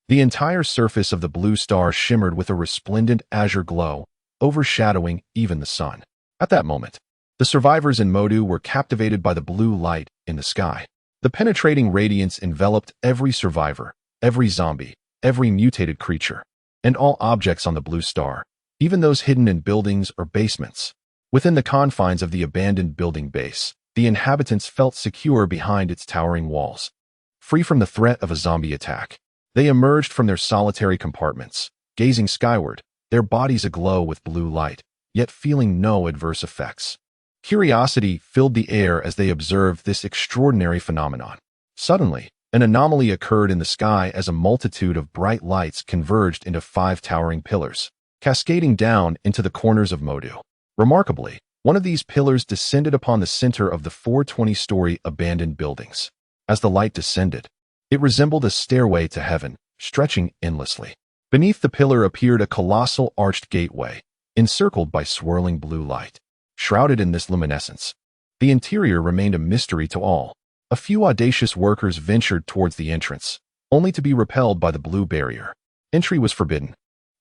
the entire surface of the blue star shimmered with a resplendent azure glow, overshadowing even the sun. At that moment, the survivors in Modu were captivated by the blue light in the sky. The penetrating radiance enveloped every survivor, every zombie, every mutated creature, and all objects on the blue star, even those hidden in buildings or basements. Within the confines of the abandoned building base, the inhabitants felt secure behind its towering walls. Free from the threat of a zombie attack, they emerged from their solitary compartments, gazing skyward, their bodies aglow with blue light. yet feeling no adverse effects. Curiosity filled the air as they observed this extraordinary phenomenon. Suddenly, an anomaly occurred in the sky as a multitude of bright lights converged into 5 towering pillars, cascading down into the corners of Modu. Remarkably, one of these pillars descended upon the center of the 420-story abandoned buildings. As the light descended, it resembled a stairway to heaven, stretching endlessly. Beneath the pillar appeared a colossal arched gateway, encircled by swirling blue light. Shrouded in this luminescence, the interior remained a mystery to all. A few audacious workers ventured towards the entrance, only to be repelled by the blue barrier. Entry was forbidden.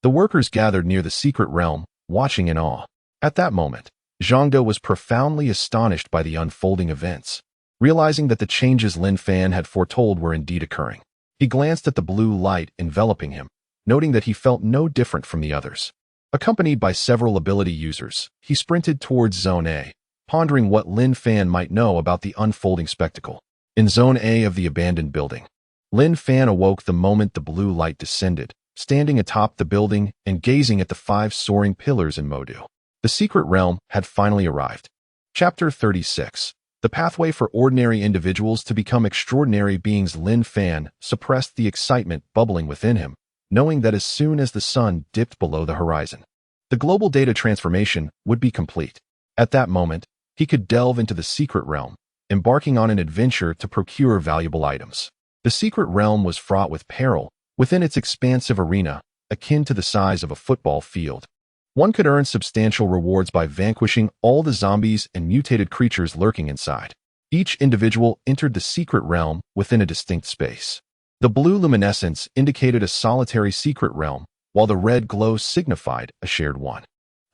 The workers gathered near the secret realm, watching in awe. At that moment, Zhang De was profoundly astonished by the unfolding events. Realizing that the changes Lin Fan had foretold were indeed occurring, he glanced at the blue light enveloping him, noting that he felt no different from the others. Accompanied by several ability users, he sprinted towards Zone A, pondering what Lin Fan might know about the unfolding spectacle. In Zone A of the abandoned building, Lin Fan awoke the moment the blue light descended, standing atop the building and gazing at the 5 soaring pillars in Modu. The secret realm had finally arrived. Chapter 36. The pathway for ordinary individuals to become extraordinary beings. Lin Fan suppressed the excitement bubbling within him, knowing that as soon as the sun dipped below the horizon, the global data transformation would be complete. At that moment, he could delve into the secret realm, embarking on an adventure to procure valuable items. The secret realm was fraught with peril. Within its expansive arena, akin to the size of a football field, one could earn substantial rewards by vanquishing all the zombies and mutated creatures lurking inside. Each individual entered the secret realm within a distinct space. The blue luminescence indicated a solitary secret realm, while the red glow signified a shared one.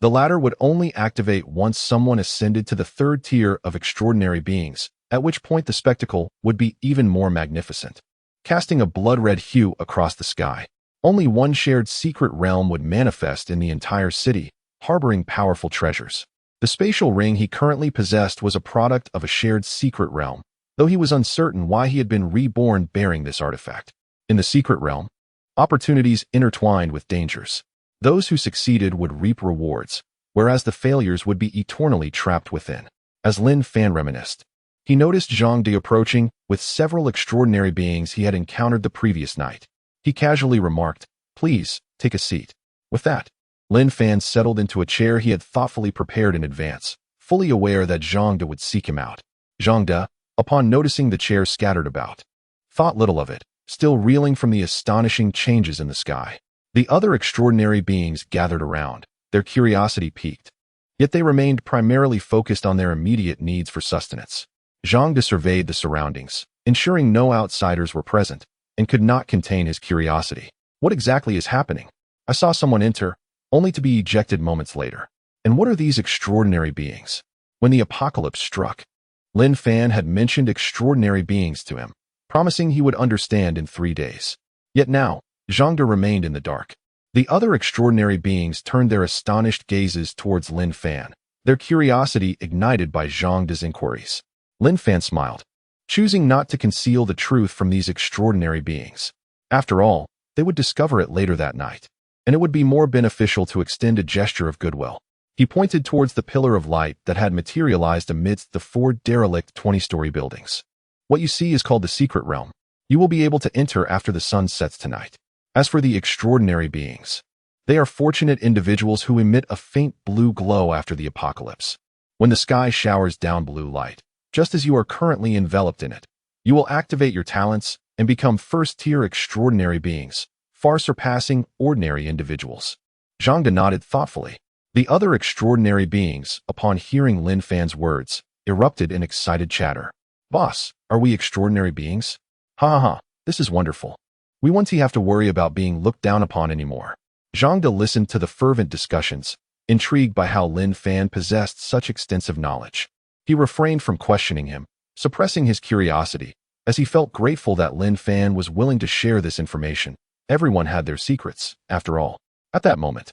The latter would only activate once someone ascended to the 3rd tier of extraordinary beings, at which point the spectacle would be even more magnificent, casting a blood-red hue across the sky. Only one shared secret realm would manifest in the entire city, harboring powerful treasures. The spatial ring he currently possessed was a product of a shared secret realm, though he was uncertain why he had been reborn bearing this artifact. In the secret realm, opportunities intertwined with dangers. Those who succeeded would reap rewards, whereas the failures would be eternally trapped within. As Lin Fan reminisced, he noticed Zhang De approaching with several extraordinary beings he had encountered the previous night. He casually remarked, "Please, take a seat." With that, Lin Fan settled into a chair he had thoughtfully prepared in advance, fully aware that Zhang De would seek him out. Zhang De, upon noticing the chair scattered about, thought little of it, still reeling from the astonishing changes in the sky. The other extraordinary beings gathered around, their curiosity piqued. Yet they remained primarily focused on their immediate needs for sustenance. Zhang De surveyed the surroundings, ensuring no outsiders were present, and could not contain his curiosity. What exactly is happening? I saw someone enter, only to be ejected moments later. And what are these extraordinary beings? When the apocalypse struck, Lin Fan had mentioned extraordinary beings to him, promising he would understand in 3 days. Yet now, Zhang De remained in the dark. The other extraordinary beings turned their astonished gazes towards Lin Fan, their curiosity ignited by Zhang De's inquiries. Lin Fan smiled, choosing not to conceal the truth from these extraordinary beings. After all, they would discover it later that night, and it would be more beneficial to extend a gesture of goodwill. He pointed towards the pillar of light that had materialized amidst the 4 derelict 20-story buildings. What you see is called the secret realm. You will be able to enter after the sun sets tonight. As for the extraordinary beings, they are fortunate individuals who emit a faint blue glow after the apocalypse. When the sky showers down blue light, just as you are currently enveloped in it, you will activate your talents and become 1st-tier extraordinary beings, far surpassing ordinary individuals. Zhang De nodded thoughtfully. The other extraordinary beings, upon hearing Lin Fan's words, erupted in excited chatter. "Boss, are we extraordinary beings? Ha ha ha, this is wonderful. We won't have to worry about being looked down upon anymore." Zhang De listened to the fervent discussions, intrigued by how Lin Fan possessed such extensive knowledge. He refrained from questioning him, suppressing his curiosity, as he felt grateful that Lin Fan was willing to share this information. Everyone had their secrets, after all. At that moment,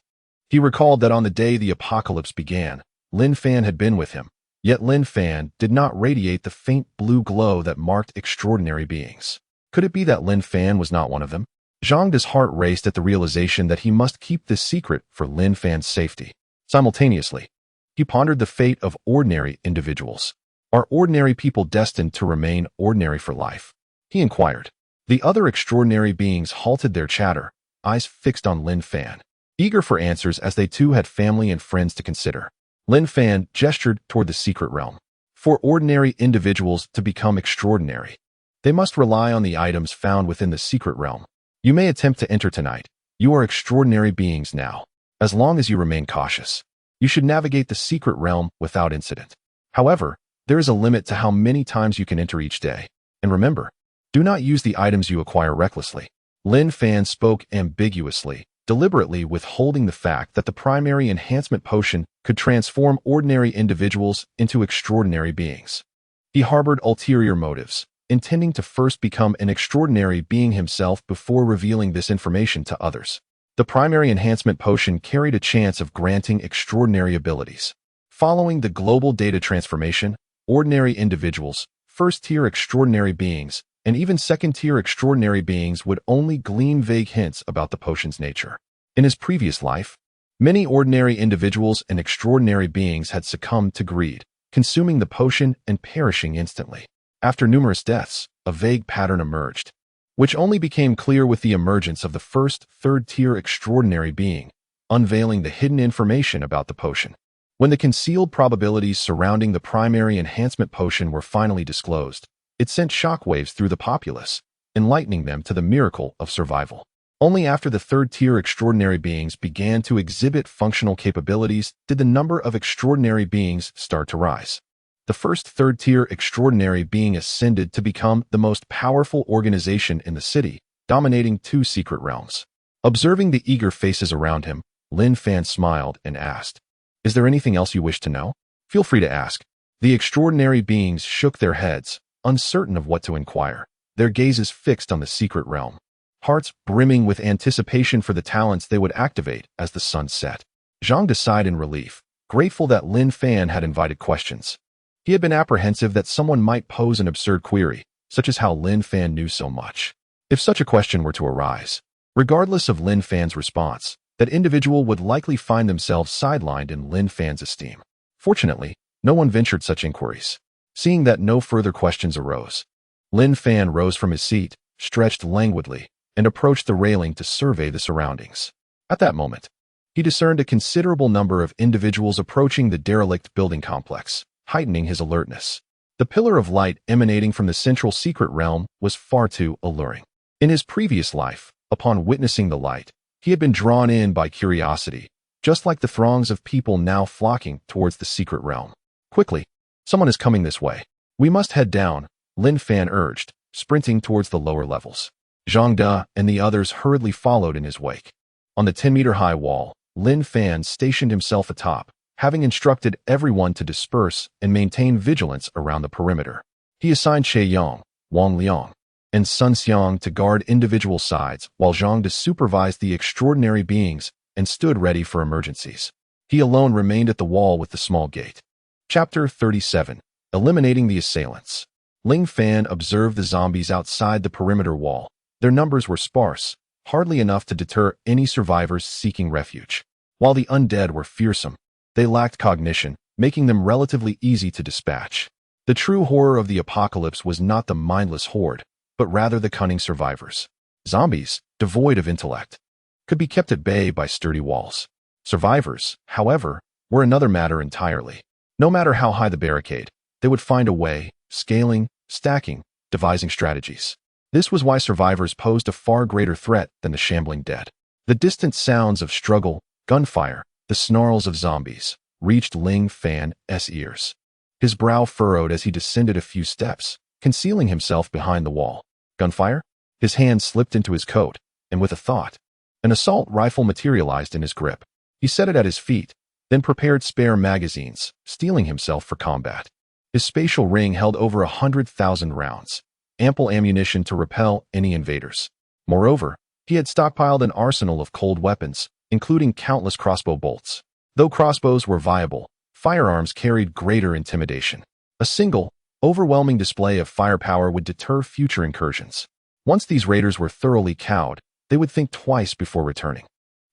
he recalled that on the day the apocalypse began, Lin Fan had been with him, yet Lin Fan did not radiate the faint blue glow that marked extraordinary beings. Could it be that Lin Fan was not one of them? Zhang De's heart raced at the realization that he must keep this secret for Lin Fan's safety. Simultaneously, he pondered the fate of ordinary individuals. Are ordinary people destined to remain ordinary for life? He inquired. The other extraordinary beings halted their chatter, eyes fixed on Lin Fan, eager for answers as they too had family and friends to consider. Lin Fan gestured toward the secret realm. For ordinary individuals to become extraordinary, they must rely on the items found within the secret realm. You may attempt to enter tonight. You are extraordinary beings now. As long as you remain cautious, you should navigate the secret realm without incident. However, there is a limit to how many times you can enter each day. And remember, do not use the items you acquire recklessly. Lin Fan spoke ambiguously, deliberately withholding the fact that the primary enhancement potion could transform ordinary individuals into extraordinary beings. He harbored ulterior motives, intending to first become an extraordinary being himself before revealing this information to others. The primary enhancement potion carried a chance of granting extraordinary abilities. Following the global data transformation, ordinary individuals, first-tier extraordinary beings, and even second-tier extraordinary beings would only glean vague hints about the potion's nature. In his previous life, many ordinary individuals and extraordinary beings had succumbed to greed, consuming the potion and perishing instantly. After numerous deaths, a vague pattern emerged, which only became clear with the emergence of the first third-tier extraordinary being, unveiling the hidden information about the potion. When the concealed probabilities surrounding the primary enhancement potion were finally disclosed, it sent shockwaves through the populace, enlightening them to the miracle of survival. Only after the third-tier extraordinary beings began to exhibit functional capabilities did the number of extraordinary beings start to rise. The first third-tier extraordinary being ascended to become the most powerful organization in the city, dominating 2 secret realms. Observing the eager faces around him, Lin Fan smiled and asked, "Is there anything else you wish to know? Feel free to ask." The extraordinary beings shook their heads, uncertain of what to inquire, their gazes fixed on the secret realm, hearts brimming with anticipation for the talents they would activate as the sun set. Zhang sighed in relief, grateful that Lin Fan had invited questions. He had been apprehensive that someone might pose an absurd query, such as how Lin Fan knew so much. If such a question were to arise, regardless of Lin Fan's response, that individual would likely find themselves sidelined in Lin Fan's esteem. Fortunately, no one ventured such inquiries. Seeing that no further questions arose, Lin Fan rose from his seat, stretched languidly, and approached the railing to survey the surroundings. At that moment, he discerned a considerable number of individuals approaching the derelict building complex, heightening his alertness. The pillar of light emanating from the central secret realm was far too alluring. In his previous life, upon witnessing the light, he had been drawn in by curiosity, just like the throngs of people now flocking towards the secret realm. "Quickly, someone is coming this way. We must head down," Lin Fan urged, sprinting towards the lower levels. Zhang De and the others hurriedly followed in his wake. On the 10-meter-high wall, Lin Fan stationed himself atop, having instructed everyone to disperse and maintain vigilance around the perimeter. He assigned Che Yong, Wang Liang, and Sun Xiang to guard individual sides, while Zhang De supervised the extraordinary beings and stood ready for emergencies. He alone remained at the wall with the small gate. Chapter 37. Eliminating the Assailants. Lin Fan observed the zombies outside the perimeter wall. Their numbers were sparse, hardly enough to deter any survivors seeking refuge. While the undead were fearsome, they lacked cognition, making them relatively easy to dispatch. The true horror of the apocalypse was not the mindless horde, but rather the cunning survivors. Zombies, devoid of intellect, could be kept at bay by sturdy walls. Survivors, however, were another matter entirely. No matter how high the barricade, they would find a way, scaling, stacking, devising strategies. This was why survivors posed a far greater threat than the shambling dead. The distant sounds of struggle, gunfire, the snarls of zombies, reached Lin Fan's ears. His brow furrowed as he descended a few steps, concealing himself behind the wall. Gunfire? His hand slipped into his coat, and with a thought, an assault rifle materialized in his grip. He set it at his feet, then prepared spare magazines, steeling himself for combat. His spatial ring held over 100,000 rounds, ample ammunition to repel any invaders. Moreover, he had stockpiled an arsenal of cold weapons, including countless crossbow bolts. Though crossbows were viable, firearms carried greater intimidation. A single, overwhelming display of firepower would deter future incursions. Once these raiders were thoroughly cowed, they would think twice before returning.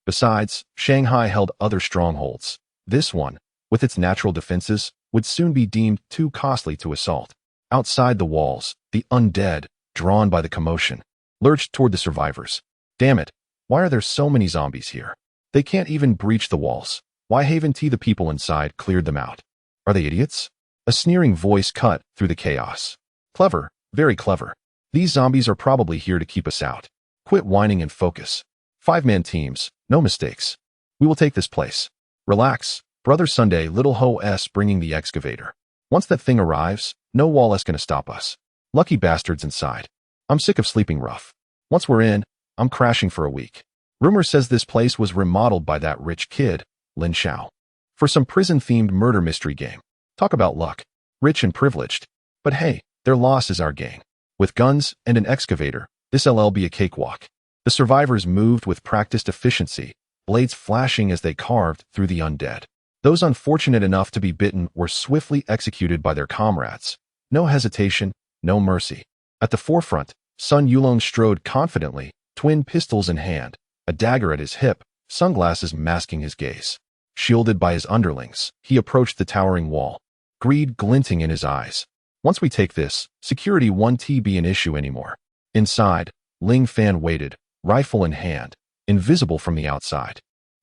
Besides, Shanghai held other strongholds, This one, with its natural defenses, would soon be deemed too costly to assault. Outside the walls, the undead, drawn by the commotion, lurched toward the survivors. Damn it, why are there so many zombies here? They can't even breach the walls. Why haven't the people inside cleared them out? Are they idiots? A sneering voice cut through the chaos. Clever, very clever. These zombies are probably here to keep us out. Quit whining and focus. 5-man teams, no mistakes. We will take this place. Relax, Brother Sunday, Little Ho S bringing the excavator. Once that thing arrives, no wall is gonna stop us. Lucky bastards inside. I'm sick of sleeping rough. Once we're in, I'm crashing for a week. Rumor says this place was remodeled by that rich kid, Lin Fan, for some prison-themed murder mystery game. Talk about luck. Rich and privileged. But hey, their loss is our gain. With guns and an excavator, this'll be a cakewalk. The survivors moved with practiced efficiency, blades flashing as they carved through the undead. Those unfortunate enough to be bitten were swiftly executed by their comrades. No hesitation, no mercy. At the forefront, Sun Yulong strode confidently, twin pistols in hand, a dagger at his hip, sunglasses masking his gaze. Shielded by his underlings, he approached the towering wall, greed glinting in his eyes. Once we take this, security won't be an issue anymore. Inside, Lin Fan waited, rifle in hand, invisible from the outside.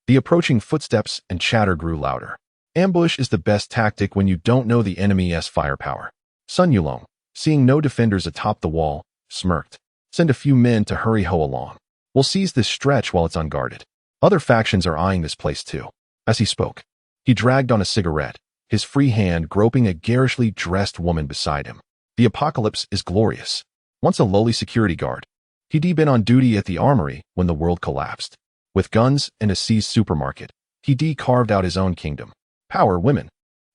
The approaching footsteps and chatter grew louder. Ambush is the best tactic when you don't know the enemy's firepower. Sun Yulong, seeing no defenders atop the wall, smirked. Send a few men to hurry Ho along. We'll seize this stretch while it's unguarded. Other factions are eyeing this place too. As he spoke, he dragged on a cigarette, his free hand groping a garishly dressed woman beside him. The apocalypse is glorious. Once a lowly security guard, he'd been on duty at the armory when the world collapsed. With guns and a seized supermarket, he'd carved out his own kingdom. Power, women,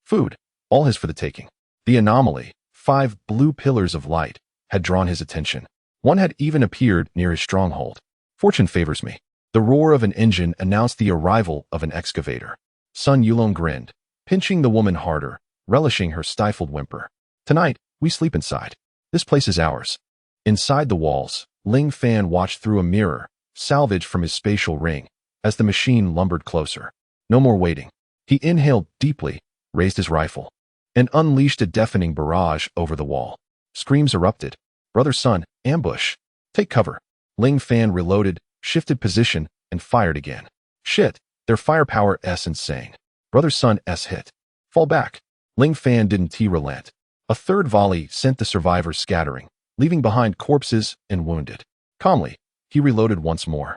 food, all his for the taking. The anomaly, 5 blue pillars of light, had drawn his attention. One had even appeared near his stronghold. Fortune favors me. The roar of an engine announced the arrival of an excavator. Sun Yulong grinned, pinching the woman harder, relishing her stifled whimper. Tonight, we sleep inside. This place is ours. Inside the walls, Lin Fan watched through a mirror, salvaged from his spatial ring, as the machine lumbered closer. No more waiting. He inhaled deeply, raised his rifle, and unleashed a deafening barrage over the wall. Screams erupted. Brother Sun, ambush. Take cover. Lin Fan reloaded, shifted position, and fired again. Shit, their firepower is insane. Brother Sun S hit. Fall back. Lin Fan didn't relent. A third volley sent the survivors scattering, leaving behind corpses and wounded. Calmly, he reloaded once more,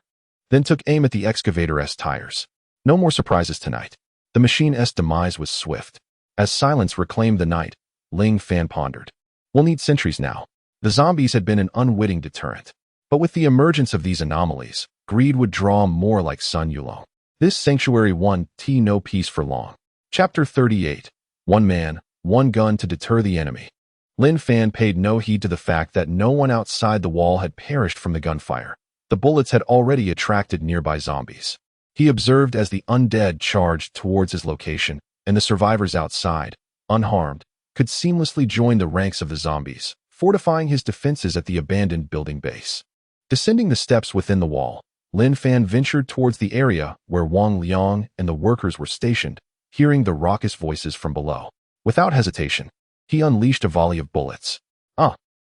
then took aim at the excavator's tires. No more surprises tonight. The machine's demise was swift. As silence reclaimed the night, Lin Fan pondered. We'll need sentries now. The zombies had been an unwitting deterrent. But with the emergence of these anomalies, greed would draw more like Sun Yulong. This sanctuary won no peace for long. Chapter 38. One man, one gun to deter the enemy. Lin Fan paid no heed to the fact that no one outside the wall had perished from the gunfire. The bullets had already attracted nearby zombies. He observed as the undead charged towards his location, and the survivors outside, unharmed, could seamlessly join the ranks of the zombies, fortifying his defenses at the abandoned building base. Descending the steps within the wall, Lin Fan ventured towards the area where Wang Liang and the workers were stationed, hearing the raucous voices from below. Without hesitation, he unleashed a volley of bullets.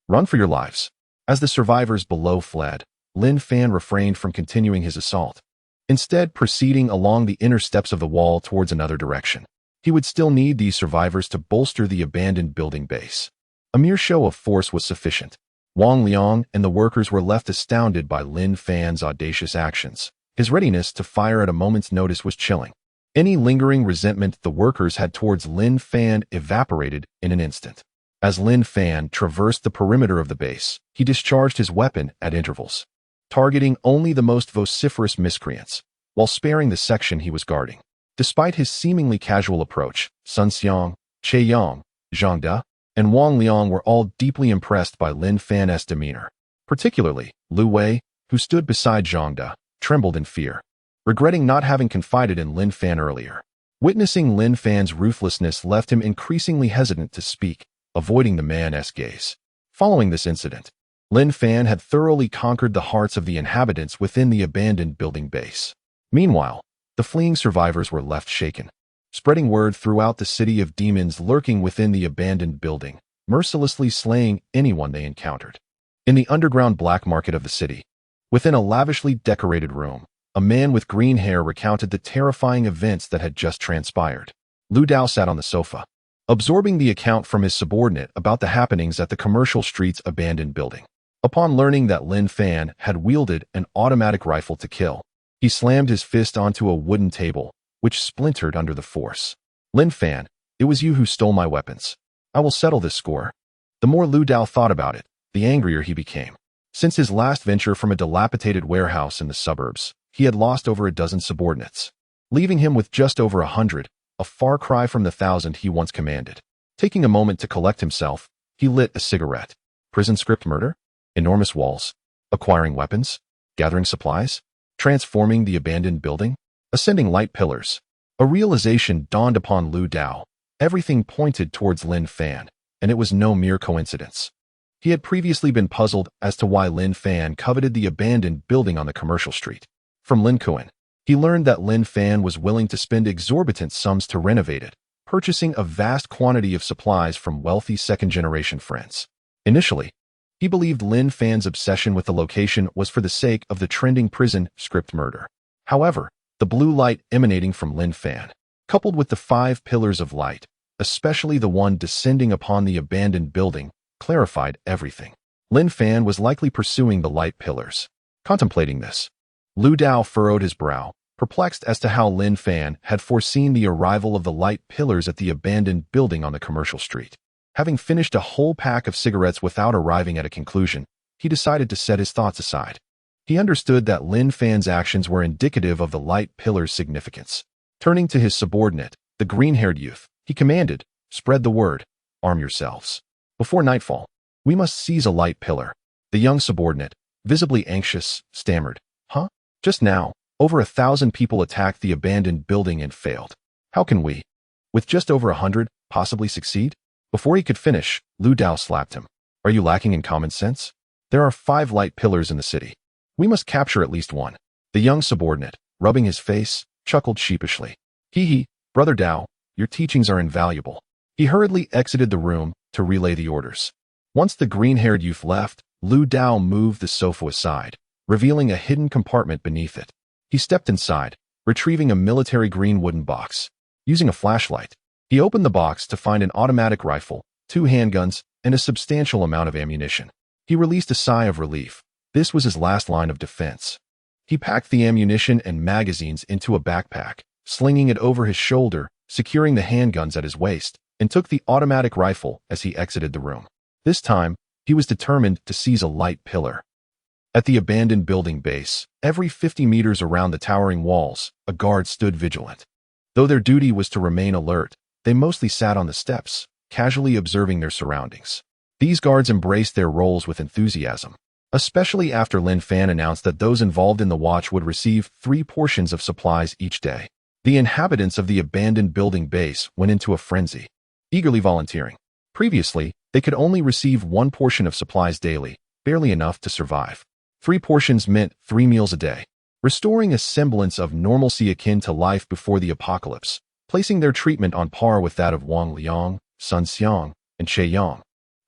Run for your lives. As the survivors below fled, Lin Fan refrained from continuing his assault, instead proceeding along the inner steps of the wall towards another direction. He would still need these survivors to bolster the abandoned building base. A mere show of force was sufficient. Wang Liang and the workers were left astounded by Lin Fan's audacious actions. His readiness to fire at a moment's notice was chilling. Any lingering resentment the workers had towards Lin Fan evaporated in an instant. As Lin Fan traversed the perimeter of the base, he discharged his weapon at intervals, targeting only the most vociferous miscreants, while sparing the section he was guarding. Despite his seemingly casual approach, Sun Xiang, Che Yang, Zhang De, and Wang Liang were all deeply impressed by Lin Fan's demeanor. Particularly, Lu Wei, who stood beside Zhang De, trembled in fear, regretting not having confided in Lin Fan earlier. Witnessing Lin Fan's ruthlessness left him increasingly hesitant to speak, avoiding the man's gaze. Following this incident, Lin Fan had thoroughly conquered the hearts of the inhabitants within the abandoned building base. Meanwhile, the fleeing survivors were left shaken. spreading word throughout the city of demons lurking within the abandoned building, mercilessly slaying anyone they encountered. In the underground black market of the city, within a lavishly decorated room, a man with green hair recounted the terrifying events that had just transpired. Lu Dao sat on the sofa, absorbing the account from his subordinate about the happenings at the commercial street's abandoned building. Upon learning that Lin Fan had wielded an automatic rifle to kill, he slammed his fist onto a wooden table, which splintered under the force. Lin Fan, it was you who stole my weapons. I will settle this score. The more Lu Dao thought about it, the angrier he became. Since his last venture from a dilapidated warehouse in the suburbs, he had lost over a dozen subordinates, leaving him with just over 100, a far cry from the 1,000 he once commanded. Taking a moment to collect himself, he lit a cigarette. Prison script murder? Enormous walls? Acquiring weapons? Gathering supplies? Transforming the abandoned building? Ascending light pillars? A realization dawned upon Lu Dao. Everything pointed towards Lin Fan, and it was no mere coincidence. He had previously been puzzled as to why Lin Fan coveted the abandoned building on the commercial street. From Lin Kuan, he learned that Lin Fan was willing to spend exorbitant sums to renovate it, purchasing a vast quantity of supplies from wealthy second-generation friends. Initially, he believed Lin Fan's obsession with the location was for the sake of the trending prison script murder. However, the blue light emanating from Lin Fan, coupled with the 5 pillars of light, especially the one descending upon the abandoned building, clarified everything. Lin Fan was likely pursuing the light pillars. Contemplating this, Lu Dao furrowed his brow, perplexed as to how Lin Fan had foreseen the arrival of the light pillars at the abandoned building on the commercial street. Having finished a whole pack of cigarettes without arriving at a conclusion, he decided to set his thoughts aside. He understood that Lin Fan's actions were indicative of the light pillar's significance. Turning to his subordinate, the green-haired youth, he commanded, "Spread the word. Arm yourselves. Before nightfall, we must seize a light pillar." The young subordinate, visibly anxious, stammered, "Huh? Just now, over 1,000 people attacked the abandoned building and failed. How can we, with just over 100, possibly succeed?" Before he could finish, Lu Dao slapped him. "Are you lacking in common sense? There are 5 light pillars in the city. We must capture at least one." The young subordinate, rubbing his face, chuckled sheepishly. "Hee, Brother Dao, your teachings are invaluable." He hurriedly exited the room to relay the orders. Once the green-haired youth left, Lu Dao moved the sofa aside, revealing a hidden compartment beneath it. He stepped inside, retrieving a military green wooden box. Using a flashlight, he opened the box to find an automatic rifle, 2 handguns, and a substantial amount of ammunition. He released a sigh of relief. This was his last line of defense. He packed the ammunition and magazines into a backpack, slinging it over his shoulder, securing the handguns at his waist, and took the automatic rifle as he exited the room. This time, he was determined to seize a light pillar. At the abandoned building base, every 50 meters around the towering walls, a guard stood vigilant. Though their duty was to remain alert, they mostly sat on the steps, casually observing their surroundings. These guards embraced their roles with enthusiasm, especially after Lin Fan announced that those involved in the watch would receive 3 portions of supplies each day. The inhabitants of the abandoned building base went into a frenzy, eagerly volunteering. Previously, they could only receive 1 portion of supplies daily, barely enough to survive. 3 portions meant 3 meals a day, restoring a semblance of normalcy akin to life before the apocalypse, placing their treatment on par with that of Wang Liang, Sun Xiang, and Che Yang,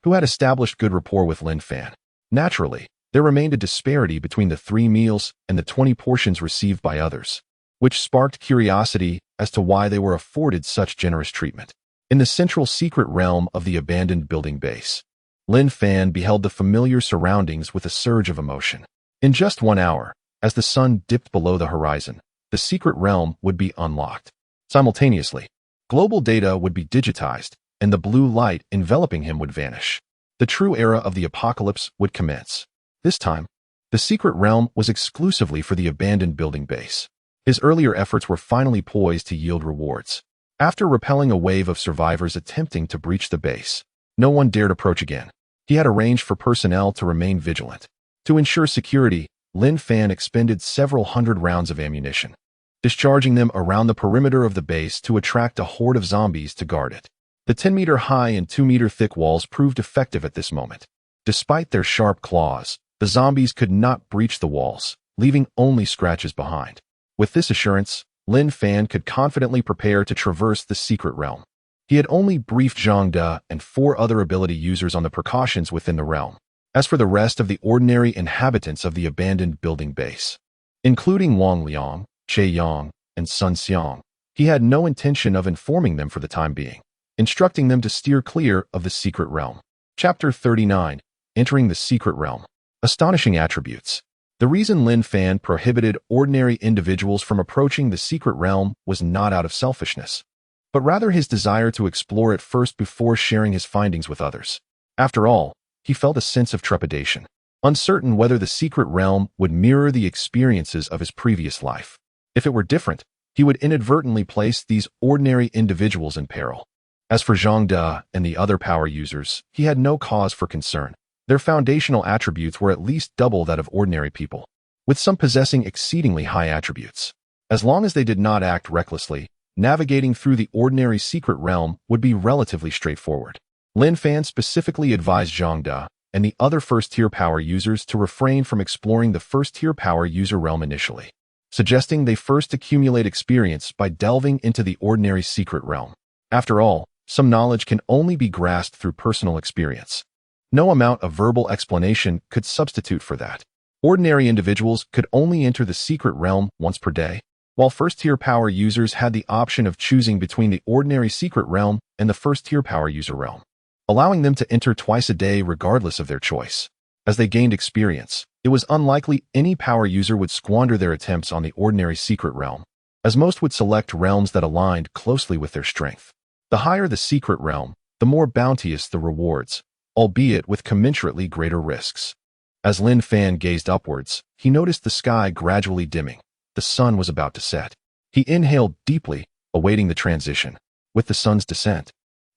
who had established good rapport with Lin Fan. Naturally, there remained a disparity between the 3 meals and the 20 portions received by others, which sparked curiosity as to why they were afforded such generous treatment. In the central secret realm of the abandoned building base, Lin Fan beheld the familiar surroundings with a surge of emotion. In just 1 hour, as the sun dipped below the horizon, the secret realm would be unlocked. Simultaneously, global data would be digitized, and the blue light enveloping him would vanish. The true era of the apocalypse would commence. This time, the secret realm was exclusively for the abandoned building base. His earlier efforts were finally poised to yield rewards. After repelling a wave of survivors attempting to breach the base, no one dared approach again. He had arranged for personnel to remain vigilant. To ensure security, Lin Fan expended several hundred rounds of ammunition, discharging them around the perimeter of the base to attract a horde of zombies to guard it. The 10-meter-high and 2-meter-thick walls proved effective at this moment. Despite their sharp claws, the zombies could not breach the walls, leaving only scratches behind. With this assurance, Lin Fan could confidently prepare to traverse the secret realm. He had only briefed Zhang De and 4 other ability users on the precautions within the realm. As for the rest of the ordinary inhabitants of the abandoned building base, including Wang Liang, Che Yang, and Sun Xiang, he had no intention of informing them for the time being, instructing them to steer clear of the secret realm. Chapter 39. Entering the Secret Realm. Astonishing attributes. The reason Lin Fan prohibited ordinary individuals from approaching the secret realm was not out of selfishness, but rather his desire to explore it first before sharing his findings with others. After all, he felt a sense of trepidation, uncertain whether the secret realm would mirror the experiences of his previous life. If it were different, he would inadvertently place these ordinary individuals in peril. As for Zhang De and the other power users, he had no cause for concern. Their foundational attributes were at least double that of ordinary people, with some possessing exceedingly high attributes. As long as they did not act recklessly, navigating through the ordinary secret realm would be relatively straightforward. Lin Fan specifically advised Zhang De and the other first-tier power users to refrain from exploring the first-tier power user realm initially, suggesting they first accumulate experience by delving into the ordinary secret realm. After all, some knowledge can only be grasped through personal experience. No amount of verbal explanation could substitute for that. Ordinary individuals could only enter the secret realm once per day, while first-tier power users had the option of choosing between the ordinary secret realm and the first-tier power user realm, allowing them to enter twice a day regardless of their choice. As they gained experience, it was unlikely any power user would squander their attempts on the ordinary secret realm, as most would select realms that aligned closely with their strength. The higher the secret realm, the more bounteous the rewards, albeit with commensurately greater risks. As Lin Fan gazed upwards, he noticed the sky gradually dimming. The sun was about to set. He inhaled deeply, awaiting the transition. With the sun's descent,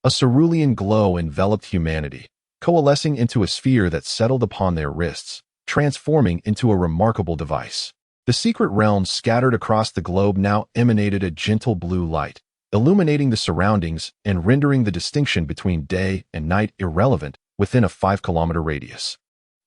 a cerulean glow enveloped humanity, coalescing into a sphere that settled upon their wrists, transforming into a remarkable device. The secret realms scattered across the globe now emanated a gentle blue light, illuminating the surroundings and rendering the distinction between day and night irrelevant within a 5-kilometer radius.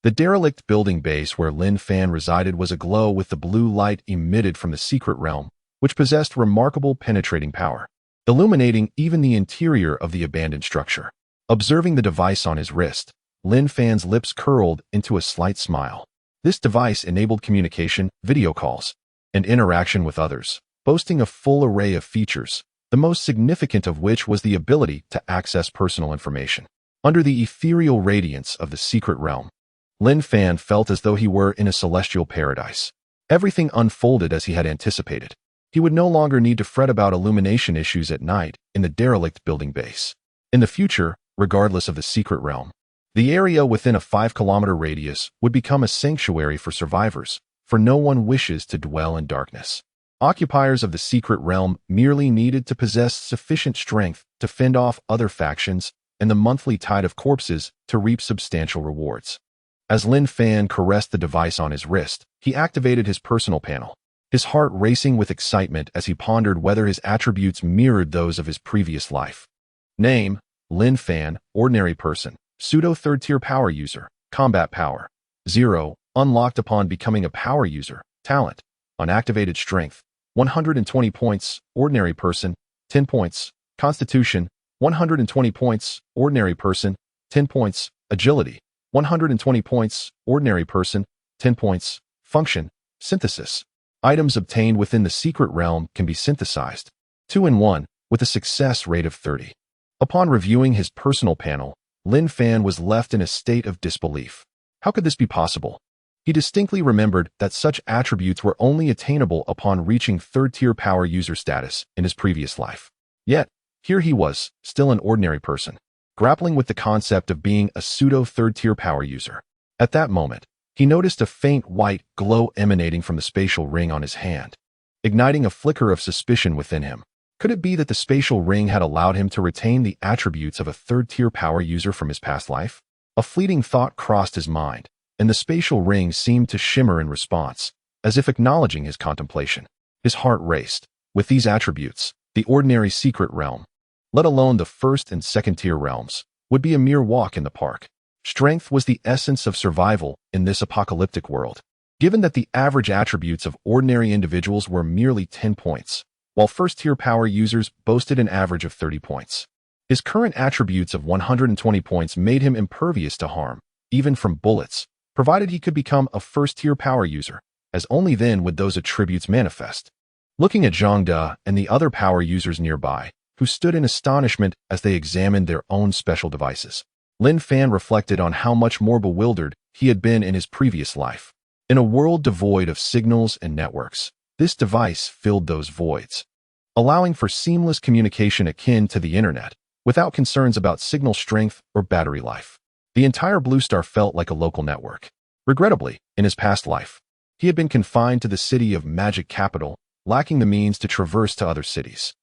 The derelict building base where Lin Fan resided was aglow with the blue light emitted from the secret realm, which possessed remarkable penetrating power, illuminating even the interior of the abandoned structure. Observing the device on his wrist, Lin Fan's lips curled into a slight smile. This device enabled communication, video calls, and interaction with others, boasting a full array of features, the most significant of which was the ability to access personal information. Under the ethereal radiance of the secret realm, Lin Fan felt as though he were in a celestial paradise. Everything unfolded as he had anticipated. He would no longer need to fret about illumination issues at night in the derelict building base. In the future, regardless of the secret realm, the area within a 5-kilometer radius would become a sanctuary for survivors, for no one wishes to dwell in darkness. Occupiers of the secret realm merely needed to possess sufficient strength to fend off other factions and the monthly tide of corpses to reap substantial rewards. As Lin Fan caressed the device on his wrist, he activated his personal panel, his heart racing with excitement as he pondered whether his attributes mirrored those of his previous life. Name: Lin Fan, ordinary person, pseudo third-tier power user, combat power, 0, unlocked upon becoming a power user, talent, unactivated strength, 120 points, ordinary person, 10 points, constitution, 120 points, ordinary person, 10 points, agility, 120 points, ordinary person, 10 points, function, synthesis. Items obtained within the secret realm can be synthesized, 2-in-1, with a success rate of 30. Upon reviewing his personal panel, Lin Fan was left in a state of disbelief. How could this be possible? He distinctly remembered that such attributes were only attainable upon reaching third-tier power user status in his previous life. Yet, here he was, still an ordinary person, grappling with the concept of being a pseudo-third-tier power user. At that moment, he noticed a faint white glow emanating from the spatial ring on his hand, igniting a flicker of suspicion within him. Could it be that the spatial ring had allowed him to retain the attributes of a third-tier power user from his past life? A fleeting thought crossed his mind, and the spatial ring seemed to shimmer in response, as if acknowledging his contemplation. His heart raced. With these attributes, the ordinary secret realm, let alone the first and second-tier realms, would be a mere walk in the park. Strength was the essence of survival in this apocalyptic world. Given that the average attributes of ordinary individuals were merely 10 points, while first-tier power users boasted an average of 30 points. His current attributes of 120 points made him impervious to harm, even from bullets, provided he could become a first-tier power user, as only then would those attributes manifest. Looking at Zhang De and the other power users nearby, who stood in astonishment as they examined their own special devices, Lin Fan reflected on how much more bewildered he had been in his previous life. In a world devoid of signals and networks, this device filled those voids, allowing for seamless communication akin to the internet, without concerns about signal strength or battery life. The entire Blue Star felt like a local network. Regrettably, in his past life, he had been confined to the city of Magic Capital, lacking the means to traverse to other cities.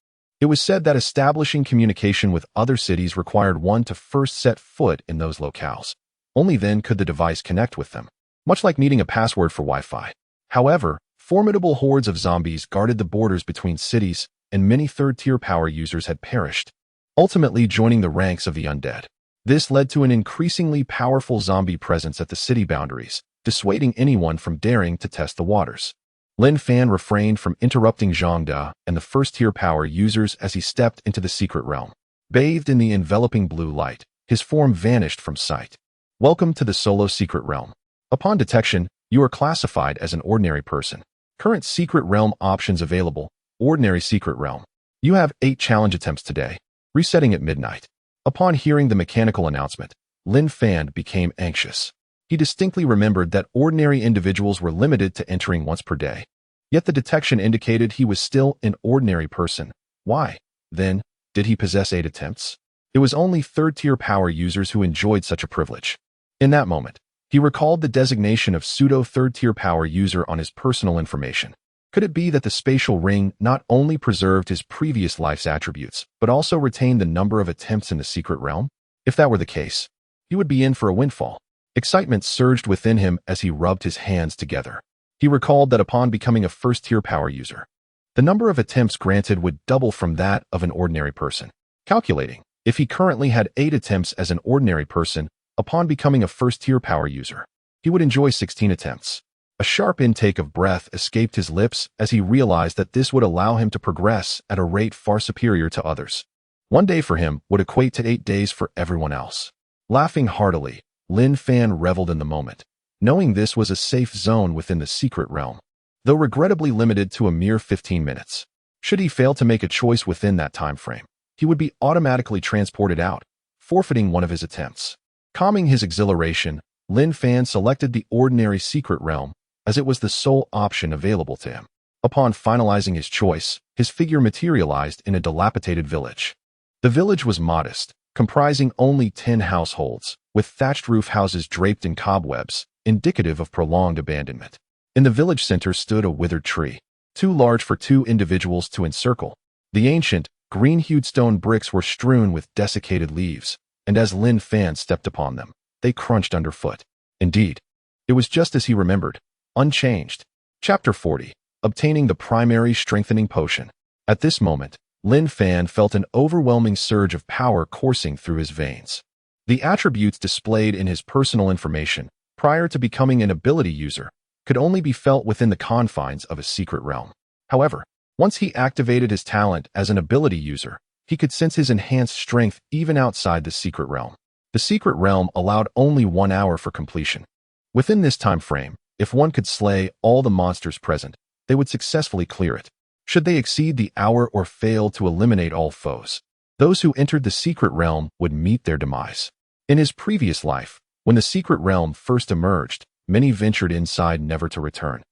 It was said that establishing communication with other cities required one to first set foot in those locales. Only then could the device connect with them, much like needing a password for Wi-Fi. However, formidable hordes of zombies guarded the borders between cities, and many third-tier power users had perished, ultimately joining the ranks of the undead. This led to an increasingly powerful zombie presence at the city boundaries, dissuading anyone from daring to test the waters. Lin Fan refrained from interrupting Zhang De and the first-tier power users as he stepped into the secret realm. Bathed in the enveloping blue light, his form vanished from sight. Welcome to the Solo Secret Realm. Upon detection, you are classified as an ordinary person. Current Secret Realm options available. Ordinary Secret Realm. You have 8 challenge attempts today, resetting at midnight. Upon hearing the mechanical announcement, Lin Fan became anxious. He distinctly remembered that ordinary individuals were limited to entering once per day. Yet the detection indicated he was still an ordinary person. Why, then, did he possess 8 attempts? It was only third-tier power users who enjoyed such a privilege. In that moment, he recalled the designation of pseudo-third-tier power user on his personal information. Could it be that the spatial ring not only preserved his previous life's attributes, but also retained the number of attempts in the secret realm? If that were the case, he would be in for a windfall. Excitement surged within him as he rubbed his hands together. He recalled that upon becoming a first-tier power user, the number of attempts granted would double from that of an ordinary person. Calculating, if he currently had 8 attempts as an ordinary person, upon becoming a first-tier power user, he would enjoy 16 attempts. A sharp intake of breath escaped his lips as he realized that this would allow him to progress at a rate far superior to others. One day for him would equate to 8 days for everyone else. Laughing heartily, Lin Fan reveled in the moment, knowing this was a safe zone within the secret realm, though regrettably limited to a mere 15 minutes. Should he fail to make a choice within that time frame, he would be automatically transported out, forfeiting one of his attempts. Calming his exhilaration, Lin Fan selected the ordinary secret realm, as it was the sole option available to him. Upon finalizing his choice, his figure materialized in a dilapidated village. The village was modest, comprising only 10 households, with thatched roof houses draped in cobwebs, indicative of prolonged abandonment. In the village center stood a withered tree, too large for 2 individuals to encircle. The ancient, green-hued stone bricks were strewn with desiccated leaves, and as Lin Fan stepped upon them, they crunched underfoot. Indeed, it was just as he remembered, unchanged. Chapter 40. Obtaining the primary strengthening potion. At this moment, Lin Fan felt an overwhelming surge of power coursing through his veins. The attributes displayed in his personal information, prior to becoming an ability user, could only be felt within the confines of a secret realm. However, once he activated his talent as an ability user, he could sense his enhanced strength even outside the secret realm. The secret realm allowed only 1 hour for completion. Within this time frame, if one could slay all the monsters present, they would successfully clear it. Should they exceed the hour or fail to eliminate all foes, those who entered the secret realm would meet their demise. In his previous life, when the secret realm first emerged, many ventured inside never to return,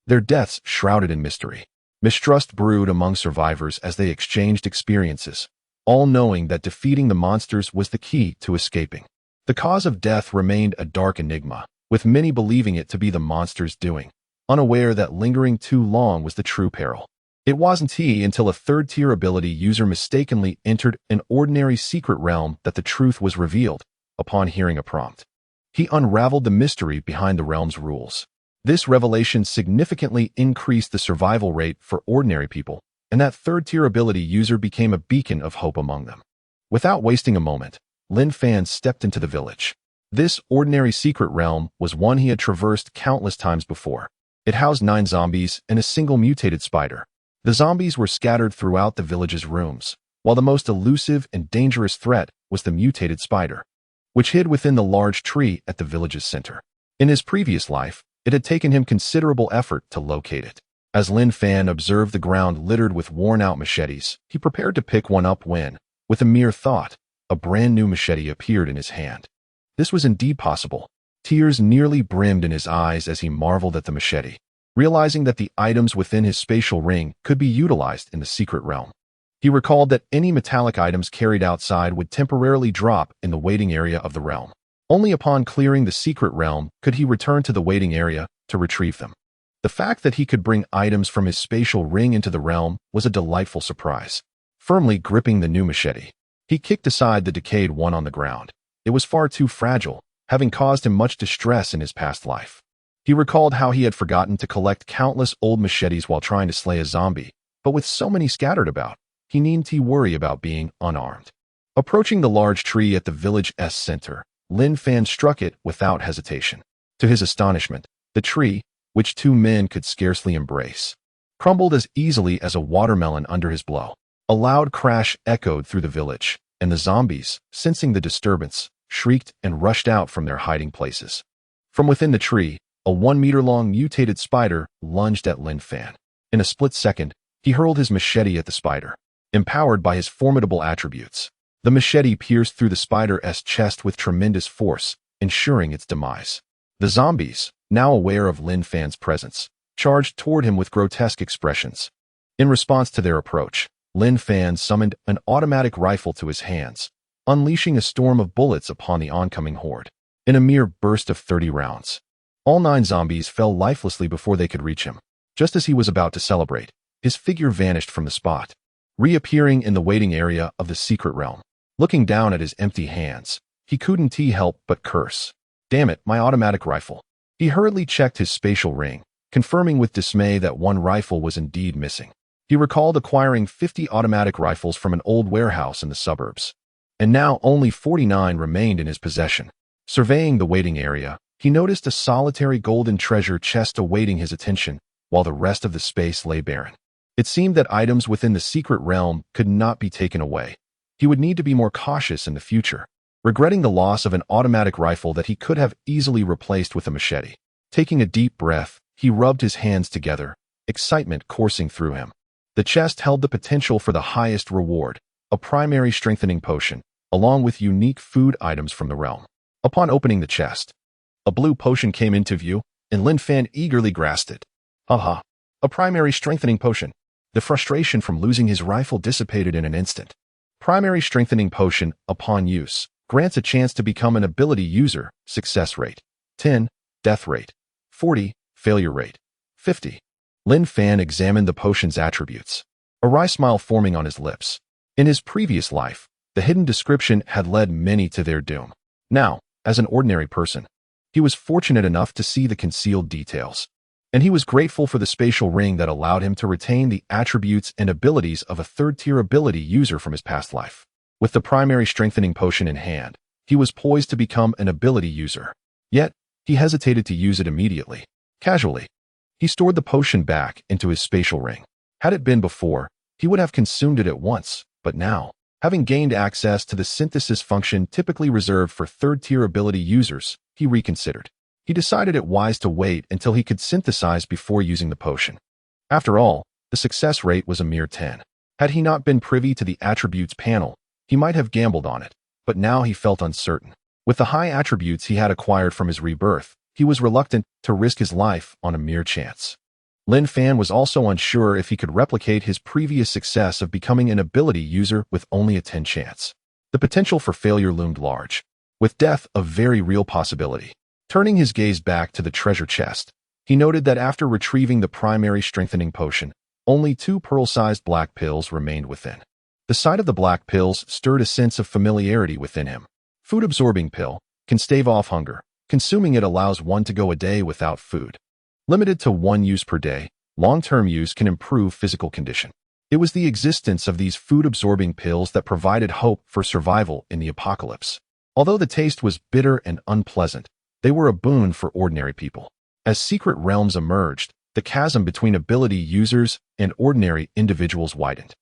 their deaths shrouded in mystery. Mistrust brewed among survivors as they exchanged experiences, all knowing that defeating the monsters was the key to escaping. The cause of death remained a dark enigma, with many believing it to be the monster's doing, unaware that lingering too long was the true peril. It wasn't until a third-tier ability user mistakenly entered an ordinary secret realm that the truth was revealed. Upon hearing a prompt, he unraveled the mystery behind the realm's rules. This revelation significantly increased the survival rate for ordinary people, and that third-tier ability user became a beacon of hope among them. Without wasting a moment, Lin Fan stepped into the village. This ordinary secret realm was one he had traversed countless times before. It housed 9 zombies and a single mutated spider, The zombies were scattered throughout the village's rooms, while the most elusive and dangerous threat was the mutated spider, which hid within the large tree at the village's center. In his previous life, it had taken him considerable effort to locate it. As Lin Fan observed the ground littered with worn-out machetes, he prepared to pick one up when, with a mere thought, a brand new machete appeared in his hand. This was indeed possible. Tears nearly brimmed in his eyes as he marveled at the machete, realizing that the items within his spatial ring could be utilized in the secret realm. He recalled that any metallic items carried outside would temporarily drop in the waiting area of the realm. Only upon clearing the secret realm could he return to the waiting area to retrieve them. The fact that he could bring items from his spatial ring into the realm was a delightful surprise. Firmly gripping the new machete, he kicked aside the decayed one on the ground. It was far too fragile, having caused him much distress in his past life. He recalled how he had forgotten to collect countless old machetes while trying to slay a zombie, but with so many scattered about, he needn't worry about being unarmed. Approaching the large tree at the village's center, Lin Fan struck it without hesitation. To his astonishment, the tree, which two men could scarcely embrace, crumbled as easily as a watermelon under his blow. A loud crash echoed through the village, and the zombies, sensing the disturbance, shrieked and rushed out from their hiding places. From within the tree, a 1-meter-long mutated spider lunged at Lin Fan. In a split second, he hurled his machete at the spider. Empowered by his formidable attributes, the machete pierced through the spider's chest with tremendous force, ensuring its demise. The zombies, now aware of Lin Fan's presence, charged toward him with grotesque expressions. In response to their approach, Lin Fan summoned an automatic rifle to his hands, unleashing a storm of bullets upon the oncoming horde. In a mere burst of 30 rounds, all 9 zombies fell lifelessly before they could reach him. Just as he was about to celebrate, his figure vanished from the spot, reappearing in the waiting area of the secret realm. Looking down at his empty hands, he couldn't help but curse. Damn it, my automatic rifle. He hurriedly checked his spatial ring, confirming with dismay that one rifle was indeed missing. He recalled acquiring 50 automatic rifles from an old warehouse in the suburbs, and now only 49 remained in his possession. Surveying the waiting area, he noticed a solitary golden treasure chest awaiting his attention, while the rest of the space lay barren. It seemed that items within the secret realm could not be taken away. He would need to be more cautious in the future. Regretting the loss of an automatic rifle that he could have easily replaced with a machete, taking a deep breath, he rubbed his hands together, excitement coursing through him. The chest held the potential for the highest reward, a primary strengthening potion, along with unique food items from the realm. Upon opening the chest, a blue potion came into view, and Lin Fan eagerly grasped it. Haha, a primary strengthening potion. The frustration from losing his rifle dissipated in an instant. Primary strengthening potion, upon use, grants a chance to become an ability user. Success rate 10, death rate 40, failure rate 50. Lin Fan examined the potion's attributes, a wry smile forming on his lips. In his previous life, the hidden description had led many to their doom. Now, as an ordinary person, he was fortunate enough to see the concealed details, and he was grateful for the spatial ring that allowed him to retain the attributes and abilities of a third-tier ability user from his past life. With the primary strengthening potion in hand, he was poised to become an ability user. Yet, he hesitated to use it immediately. Casually, he stored the potion back into his spatial ring. Had it been before, he would have consumed it at once, but now, having gained access to the synthesis function typically reserved for third-tier ability users, he reconsidered. He decided it wise to wait until he could synthesize before using the potion. After all, the success rate was a mere 10. Had he not been privy to the attributes panel, he might have gambled on it, but now he felt uncertain. With the high attributes he had acquired from his rebirth, he was reluctant to risk his life on a mere chance. Lin Fan was also unsure if he could replicate his previous success of becoming an ability user with only a 10 chance. The potential for failure loomed large, with death a very real possibility. Turning his gaze back to the treasure chest, he noted that after retrieving the primary strengthening potion, only 2 pearl-sized black pills remained within. The sight of the black pills stirred a sense of familiarity within him. Food-absorbing pill can stave off hunger. Consuming it allows one to go a day without food. Limited to 1 use per day, long-term use can improve physical condition. It was the existence of these food-absorbing pills that provided hope for survival in the apocalypse. Although the taste was bitter and unpleasant, they were a boon for ordinary people. As secret realms emerged, the chasm between ability users and ordinary individuals widened.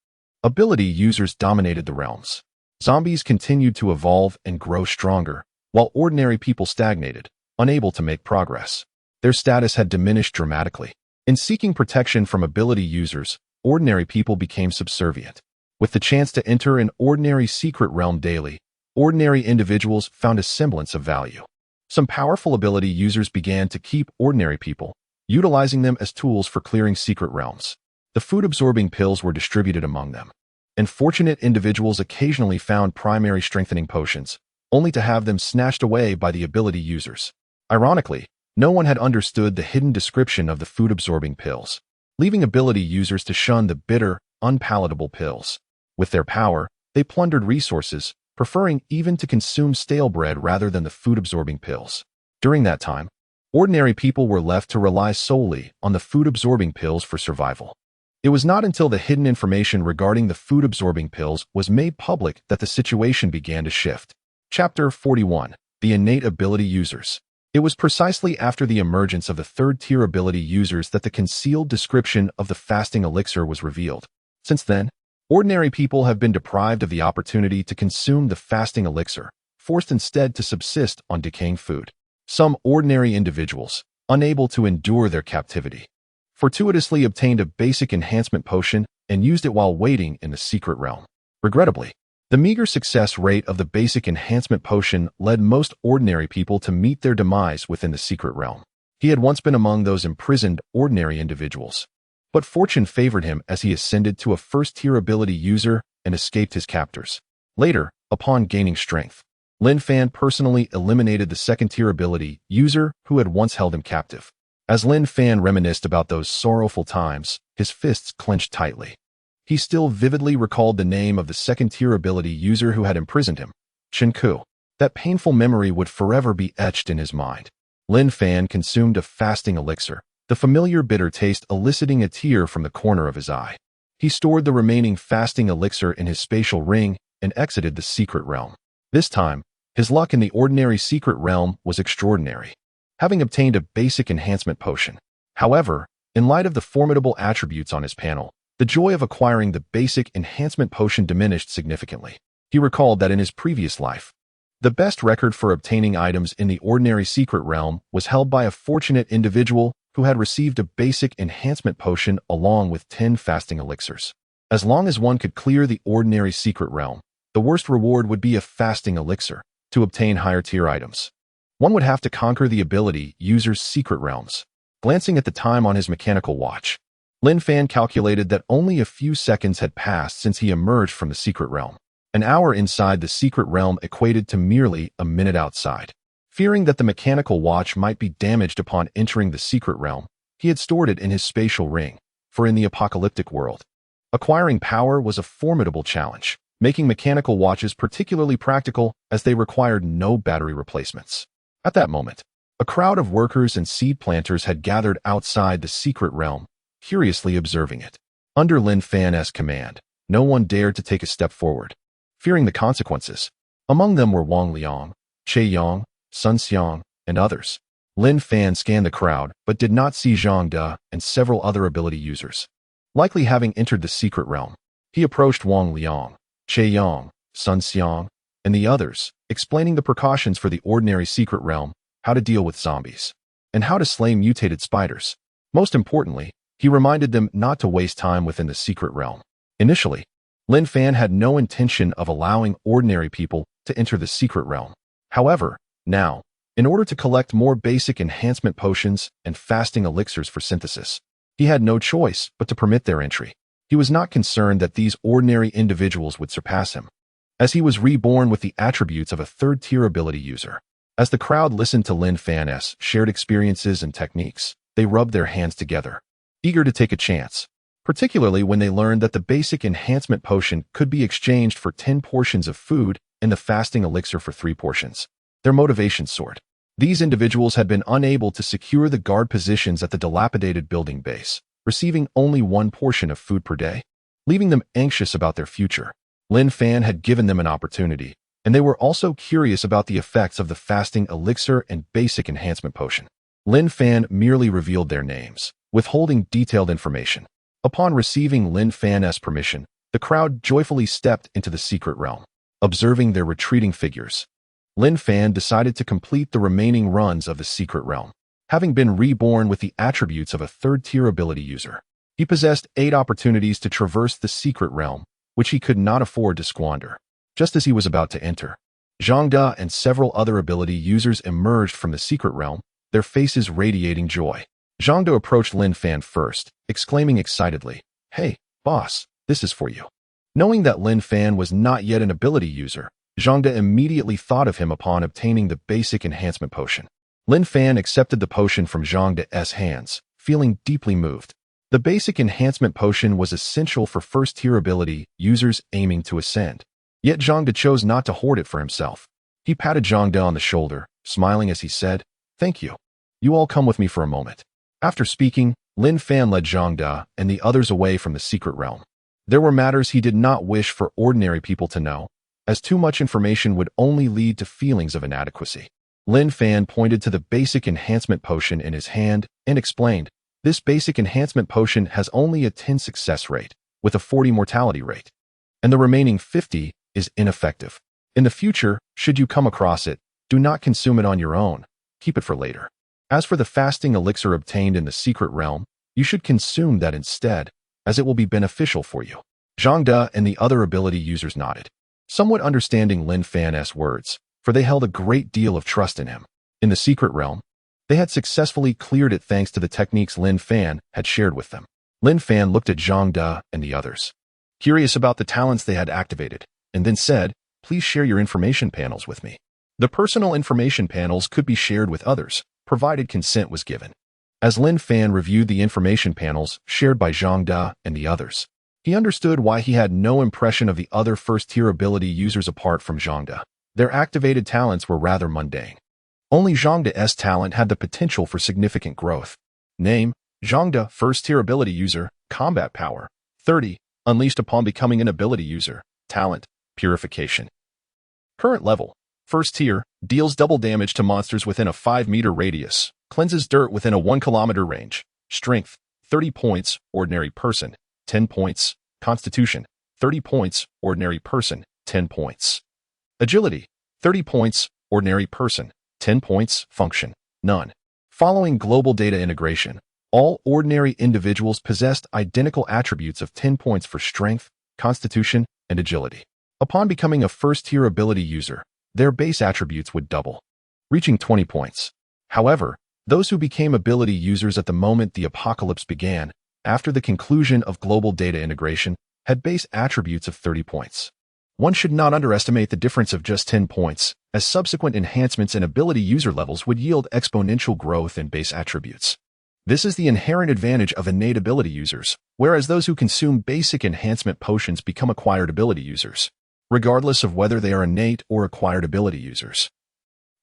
Ability users dominated the realms. Zombies continued to evolve and grow stronger, while ordinary people stagnated, unable to make progress. Their status had diminished dramatically. In seeking protection from ability users, ordinary people became subservient. With the chance to enter an ordinary secret realm daily, ordinary individuals found a semblance of value. Some powerful ability users began to keep ordinary people, utilizing them as tools for clearing secret realms. The food-absorbing pills were distributed among them, and fortunate individuals occasionally found primary strengthening potions, only to have them snatched away by the ability users. Ironically, no one had understood the hidden description of the food-absorbing pills, leaving ability users to shun the bitter, unpalatable pills. With their power, they plundered resources, preferring even to consume stale bread rather than the food-absorbing pills. During that time, ordinary people were left to rely solely on the food-absorbing pills for survival. It was not until the hidden information regarding the food-absorbing pills was made public that the situation began to shift. Chapter 41. The Innate Ability Users. It was precisely after the emergence of the third-tier ability users that the concealed description of the fasting elixir was revealed. Since then, ordinary people have been deprived of the opportunity to consume the fasting elixir, forced instead to subsist on decaying food. Some ordinary individuals, unable to endure their captivity, fortuitously obtained a basic enhancement potion and used it while waiting in the secret realm. Regrettably, the meager success rate of the basic enhancement potion led most ordinary people to meet their demise within the secret realm. He had once been among those imprisoned ordinary individuals, but fortune favored him as he ascended to a first-tier ability user and escaped his captors. Later, upon gaining strength, Lin Fan personally eliminated the second-tier ability user who had once held him captive. As Lin Fan reminisced about those sorrowful times, his fists clenched tightly. He still vividly recalled the name of the second-tier ability user who had imprisoned him, Chen Ku. That painful memory would forever be etched in his mind. Lin Fan consumed a fasting elixir, the familiar bitter taste eliciting a tear from the corner of his eye. He stored the remaining fasting elixir in his spatial ring and exited the secret realm. This time, his luck in the ordinary secret realm was extraordinary, having obtained a basic enhancement potion. However, in light of the formidable attributes on his panel, the joy of acquiring the basic enhancement potion diminished significantly. He recalled that in his previous life, the best record for obtaining items in the ordinary secret realm was held by a fortunate individual who had received a basic enhancement potion along with 10 fasting elixirs. As long as one could clear the ordinary secret realm, the worst reward would be a fasting elixir. To obtain higher-tier items, one would have to conquer the ability user's secret realms. Glancing at the time on his mechanical watch, Lin Fan calculated that only a few seconds had passed since he emerged from the secret realm. An hour inside the secret realm equated to merely a minute outside. Fearing that the mechanical watch might be damaged upon entering the secret realm, he had stored it in his spatial ring, for in the apocalyptic world, acquiring power was a formidable challenge, making mechanical watches particularly practical as they required no battery replacements. At that moment, a crowd of workers and seed planters had gathered outside the secret realm, curiously observing it. Under Lin Fan's command, no one dared to take a step forward, fearing the consequences. Among them were Wang Liang, Che Yang, Sun Xiang, and others. Lin Fan scanned the crowd, but did not see Zhang De and several other ability users. Likely having entered the secret realm, he approached Wang Liang, Che Yang, Sun Xiang, and the others, explaining the precautions for the ordinary secret realm, how to deal with zombies, and how to slay mutated spiders. Most importantly, he reminded them not to waste time within the secret realm. Initially, Lin Fan had no intention of allowing ordinary people to enter the secret realm. However, now, in order to collect more basic enhancement potions and fasting elixirs for synthesis, he had no choice but to permit their entry. He was not concerned that these ordinary individuals would surpass him, as he was reborn with the attributes of a third-tier ability user. As the crowd listened to Lin Fan's shared experiences and techniques, they rubbed their hands together, eager to take a chance, particularly when they learned that the basic enhancement potion could be exchanged for 10 portions of food and the fasting elixir for 3 portions. Their motivation soared. These individuals had been unable to secure the guard positions at the dilapidated building base, receiving only 1 portion of food per day, leaving them anxious about their future. Lin Fan had given them an opportunity, and they were also curious about the effects of the fasting elixir and basic enhancement potion. Lin Fan merely revealed their names, withholding detailed information. Upon receiving Lin Fan's permission, the crowd joyfully stepped into the secret realm. Observing their retreating figures, Lin Fan decided to complete the remaining runs of the secret realm. Having been reborn with the attributes of a third-tier ability user, he possessed 8 opportunities to traverse the secret realm, which he could not afford to squander. Just as he was about to enter, Zhang De and several other ability users emerged from the secret realm, their faces radiating joy. Zhang De approached Lin Fan first, exclaiming excitedly, "Hey, boss, this is for you." Knowing that Lin Fan was not yet an ability user, Zhang De immediately thought of him upon obtaining the basic enhancement potion. Lin Fan accepted the potion from Zhang De's hands, feeling deeply moved. The basic enhancement potion was essential for first-tier ability users aiming to ascend. Yet Zhang De chose not to hoard it for himself. He patted Zhang De on the shoulder, smiling as he said, "Thank you. You all come with me for a moment." After speaking, Lin Fan led Zhang De and the others away from the secret realm. There were matters he did not wish for ordinary people to know, as too much information would only lead to feelings of inadequacy. Lin Fan pointed to the basic enhancement potion in his hand and explained, "This basic enhancement potion has only a 10 success rate, with a 40 mortality rate, and the remaining 50 is ineffective. In the future, should you come across it, do not consume it on your own, keep it for later. As for the fasting elixir obtained in the secret realm, you should consume that instead, as it will be beneficial for you." Zhang De and the other ability users nodded, somewhat understanding Lin Fan's words, for they held a great deal of trust in him. In the secret realm, they had successfully cleared it thanks to the techniques Lin Fan had shared with them. Lin Fan looked at Zhang De and the others, curious about the talents they had activated, and then said, "Please share your information panels with me." The personal information panels could be shared with others, provided consent was given. As Lin Fan reviewed the information panels shared by Zhang De and the others, he understood why he had no impression of the other first-tier ability users apart from Zhang De. Their activated talents were rather mundane. Only Zhang De's talent had the potential for significant growth. Name: Zhang De, first-tier ability user, combat power, 30, unleashed upon becoming an ability user. Talent: purification. Current level: first tier, deals double damage to monsters within a 5-meter radius, cleanses dirt within a 1-kilometer range. Strength: 30 points, ordinary person, 10 points. Constitution: 30 points, ordinary person, 10 points. Agility: 30 points, ordinary person, 10 points. Function: none. Following global data integration, all ordinary individuals possessed identical attributes of 10 points for strength, constitution, and agility. Upon becoming a first-tier ability user, their base attributes would double, reaching 20 points. However, those who became ability users at the moment the apocalypse began, after the conclusion of global data integration, had base attributes of 30 points. One should not underestimate the difference of just 10 points, as subsequent enhancements in ability user levels would yield exponential growth in base attributes. This is the inherent advantage of innate ability users, whereas those who consume basic enhancement potions become acquired ability users, regardless of whether they are innate or acquired ability users.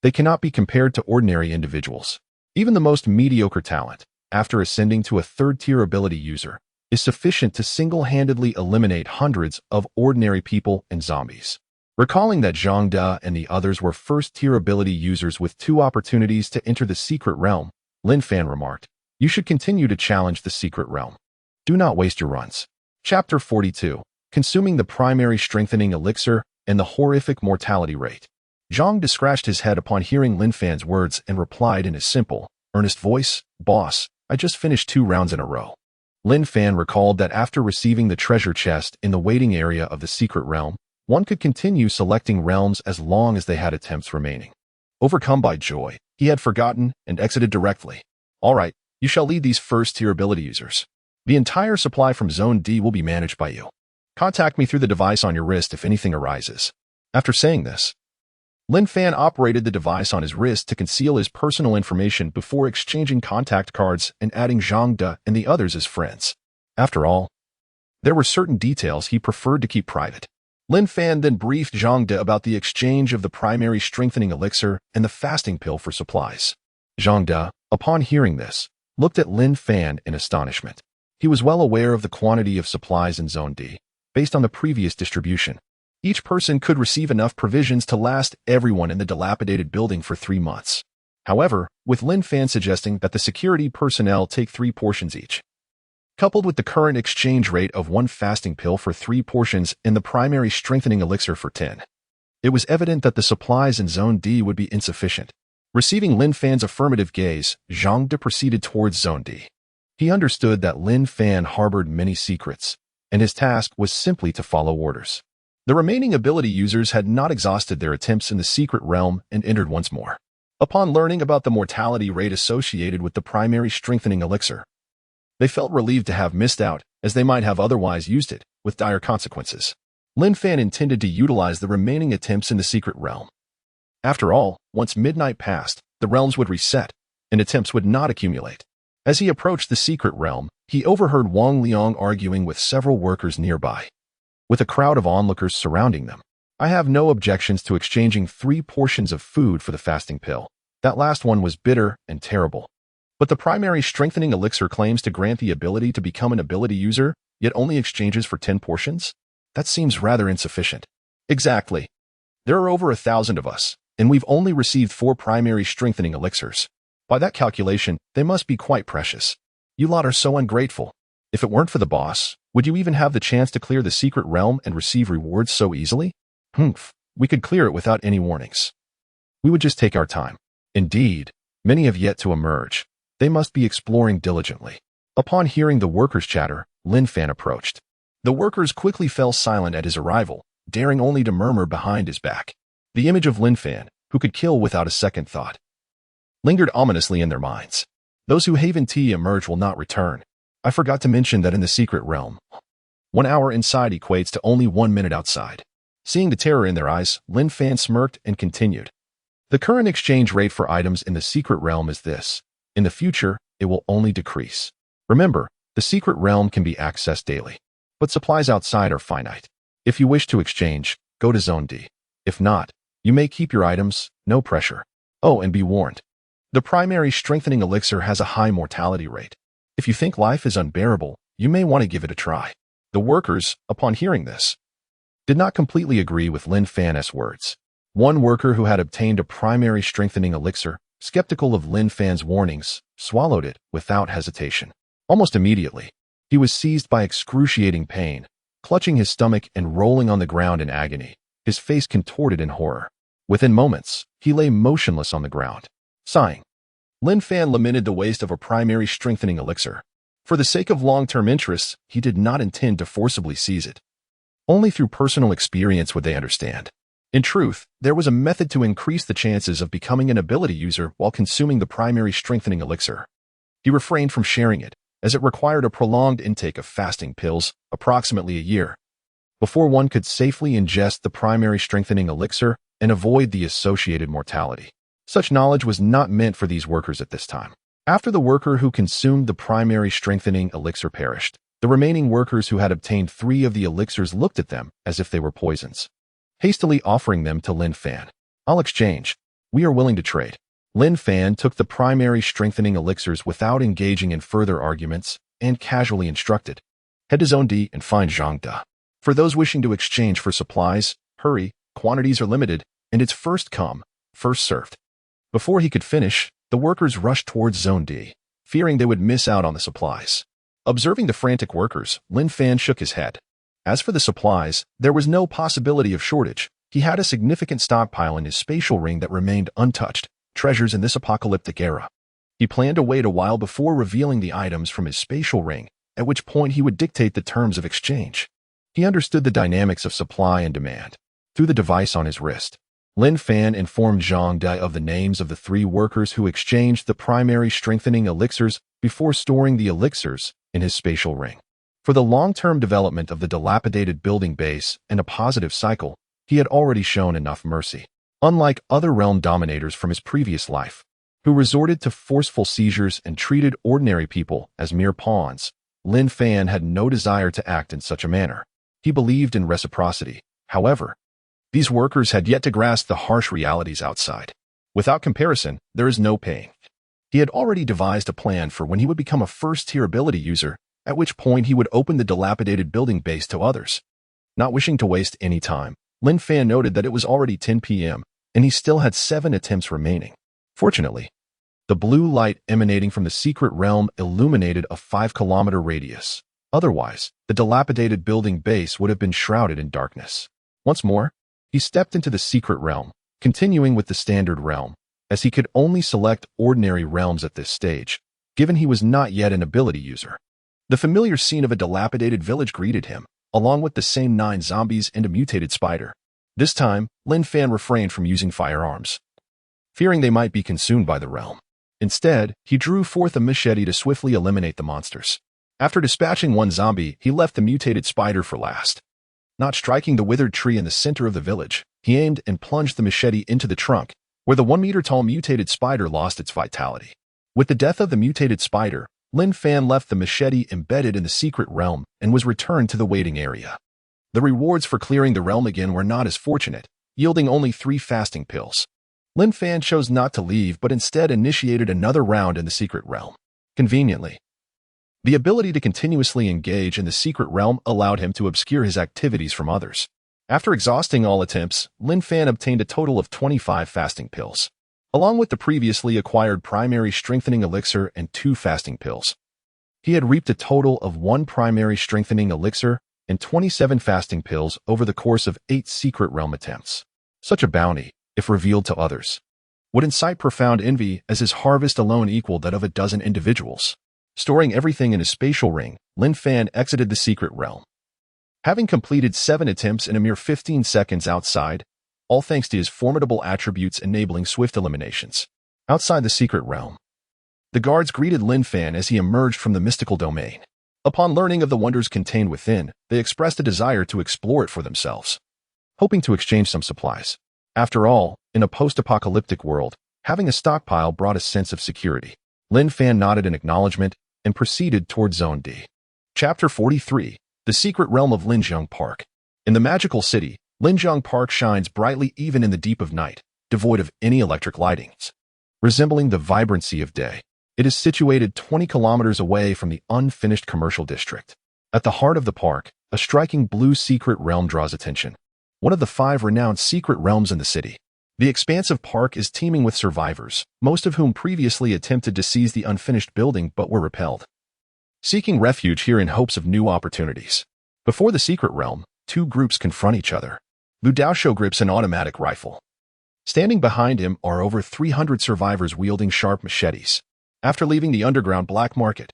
They cannot be compared to ordinary individuals. Even the most mediocre talent, after ascending to a third-tier ability user, is sufficient to single-handedly eliminate hundreds of ordinary people and zombies. Recalling that Zhang De and the others were first-tier ability users with 2 opportunities to enter the secret realm, Lin Fan remarked, "You should continue to challenge the secret realm. Do not waste your runs." Chapter 42. Consuming the primary strengthening elixir and the horrific mortality rate. Zhang De scratched his head upon hearing Lin Fan's words and replied in his simple, earnest voice, "Boss, I just finished 2 rounds in a row." Lin Fan recalled that after receiving the treasure chest in the waiting area of the secret realm, one could continue selecting realms as long as they had attempts remaining. Overcome by joy, he had forgotten and exited directly. "All right, you shall lead these first-tier ability users. The entire supply from Zone D will be managed by you. Contact me through the device on your wrist if anything arises." After saying this, Lin Fan operated the device on his wrist to conceal his personal information before exchanging contact cards and adding Zhang De and the others as friends. After all, there were certain details he preferred to keep private. Lin Fan then briefed Zhang De about the exchange of the primary strengthening elixir and the fasting pill for supplies. Zhang De, upon hearing this, looked at Lin Fan in astonishment. He was well aware of the quantity of supplies in Zone D, based on the previous distribution. Each person could receive enough provisions to last everyone in the dilapidated building for 3 months. However, with Lin Fan suggesting that the security personnel take 3 portions each, coupled with the current exchange rate of 1 fasting pill for 3 portions and the primary strengthening elixir for 10, it was evident that the supplies in Zone D would be insufficient. Receiving Lin Fan's affirmative gaze, Zhang De proceeded towards Zone D. He understood that Lin Fan harbored many secrets, and his task was simply to follow orders. The remaining ability users had not exhausted their attempts in the secret realm and entered once more. Upon learning about the mortality rate associated with the primary strengthening elixir, they felt relieved to have missed out, as they might have otherwise used it, with dire consequences. Lin Fan intended to utilize the remaining attempts in the secret realm. After all, once midnight passed, the realms would reset, and attempts would not accumulate. As he approached the secret realm, he overheard Wang Liang arguing with several workers nearby, with a crowd of onlookers surrounding them. I have no objections to exchanging 3 portions of food for the fasting pill. That last one was bitter and terrible. But the primary strengthening elixir claims to grant the ability to become an ability user, yet only exchanges for 10 portions? That seems rather insufficient. Exactly. There are over 1,000 of us, and we've only received 4 primary strengthening elixirs. By that calculation, they must be quite precious. You lot are so ungrateful. If it weren't for the boss, would you even have the chance to clear the secret realm and receive rewards so easily? We could clear it without any warnings. We would just take our time. Indeed, many have yet to emerge. They must be exploring diligently. Upon hearing the workers' chatter, Lin Fan approached. The workers quickly fell silent at his arrival, daring only to murmur behind his back. The image of Lin Fan, who could kill without a second thought, lingered ominously in their minds. Those who haven tea emerge will not return. I forgot to mention that in the secret realm, 1 hour inside equates to only 1 minute outside. Seeing the terror in their eyes, Lin Fan smirked and continued. The current exchange rate for items in the secret realm is this. In the future, it will only decrease. Remember, the secret realm can be accessed daily, but supplies outside are finite. If you wish to exchange, go to Zone D. If not, you may keep your items, no pressure. Oh, and be warned. The primary strengthening elixir has a high mortality rate. If you think life is unbearable, you may want to give it a try. The workers, upon hearing this, did not completely agree with Lin Fan's words. One worker who had obtained a primary strengthening elixir, skeptical of Lin Fan's warnings, swallowed it without hesitation. Almost immediately, he was seized by excruciating pain, clutching his stomach and rolling on the ground in agony, his face contorted in horror. Within moments, he lay motionless on the ground, sighing. Lin Fan lamented the waste of a primary strengthening elixir. For the sake of long-term interests, he did not intend to forcibly seize it. Only through personal experience would they understand. In truth, there was a method to increase the chances of becoming an ability user while consuming the primary strengthening elixir. He refrained from sharing it, as it required a prolonged intake of fasting pills, approximately a year, before one could safely ingest the primary strengthening elixir and avoid the associated mortality. Such knowledge was not meant for these workers at this time. After the worker who consumed the primary strengthening elixir perished, the remaining workers who had obtained 3 of the elixirs looked at them as if they were poisons, hastily offering them to Lin Fan. I'll exchange. We are willing to trade. Lin Fan took the primary strengthening elixirs without engaging in further arguments and casually instructed. Head to Zone D and find Zhang De. For those wishing to exchange for supplies, hurry, quantities are limited, and it's first come, first served. Before he could finish, the workers rushed towards Zone D, fearing they would miss out on the supplies. Observing the frantic workers, Lin Fan shook his head. As for the supplies, there was no possibility of shortage. He had a significant stockpile in his spatial ring that remained untouched, treasures in this apocalyptic era. He planned to wait a while before revealing the items from his spatial ring, at which point he would dictate the terms of exchange. He understood the dynamics of supply and demand. Through the device on his wrist, Lin Fan informed Zhang De of the names of the 3 workers who exchanged the primary strengthening elixirs before storing the elixirs in his spatial ring. For the long-term development of the dilapidated building base and a positive cycle, he had already shown enough mercy. Unlike other realm dominators from his previous life, who resorted to forceful seizures and treated ordinary people as mere pawns, Lin Fan had no desire to act in such a manner. He believed in reciprocity. However, these workers had yet to grasp the harsh realities outside. Without comparison, there is no pain. He had already devised a plan for when he would become a first-tier ability user, at which point he would open the dilapidated building base to others. Not wishing to waste any time, Lin Fan noted that it was already 10 p.m., and he still had 7 attempts remaining. Fortunately, The blue light emanating from the secret realm illuminated a 5-kilometer radius. Otherwise, the dilapidated building base would have been shrouded in darkness. Once more, he stepped into the secret realm, continuing with the standard realm, as he could only select ordinary realms at this stage, given he was not yet an ability user. The familiar scene of a dilapidated village greeted him, along with the same 9 zombies and a mutated spider. This time, Lin Fan refrained from using firearms, fearing they might be consumed by the realm. Instead, he drew forth a machete to swiftly eliminate the monsters. After dispatching 1 zombie, he left the mutated spider for last. Not striking the withered tree in the center of the village, he aimed and plunged the machete into the trunk, where the 1-meter-tall mutated spider lost its vitality. With the death of the mutated spider, Lin Fan left the machete embedded in the secret realm and was returned to the waiting area. The rewards for clearing the realm again were not as fortunate, yielding only 3 fasting pills. Lin Fan chose not to leave but instead initiated another round in the secret realm. Conveniently, the ability to continuously engage in the secret realm allowed him to obscure his activities from others. After exhausting all attempts, Lin Fan obtained a total of 25 fasting pills, along with the previously acquired primary strengthening elixir and 2 fasting pills. He had reaped a total of 1 primary strengthening elixir and 27 fasting pills over the course of 8 secret realm attempts. Such a bounty, if revealed to others, would incite profound envy, as his harvest alone equaled that of a dozen individuals. Storing everything in his spatial ring, Lin Fan exited the secret realm. Having completed 7 attempts in a mere 15 seconds outside, all thanks to his formidable attributes enabling swift eliminations. Outside the secret realm, the guards greeted Lin Fan as he emerged from the mystical domain. Upon learning of the wonders contained within, they expressed a desire to explore it for themselves, hoping to exchange some supplies. After all, in a post-apocalyptic world, having a stockpile brought a sense of security. Lin Fan nodded in acknowledgement and proceeded toward Zone D. Chapter 43. The Secret Realm of Linjiang Park. In the magical city, Linjiang Park shines brightly even in the deep of night, devoid of any electric lightings. Resembling the vibrancy of day, it is situated 20 kilometers away from the unfinished commercial district. At the heart of the park, a striking blue secret realm draws attention. One of the 5 renowned secret realms in the city. The expansive park is teeming with survivors, most of whom previously attempted to seize the unfinished building but were repelled, seeking refuge here in hopes of new opportunities. Before the secret realm, 2 groups confront each other. Lu Daoshou grips an automatic rifle. Standing behind him are over 300 survivors wielding sharp machetes. After leaving the underground black market,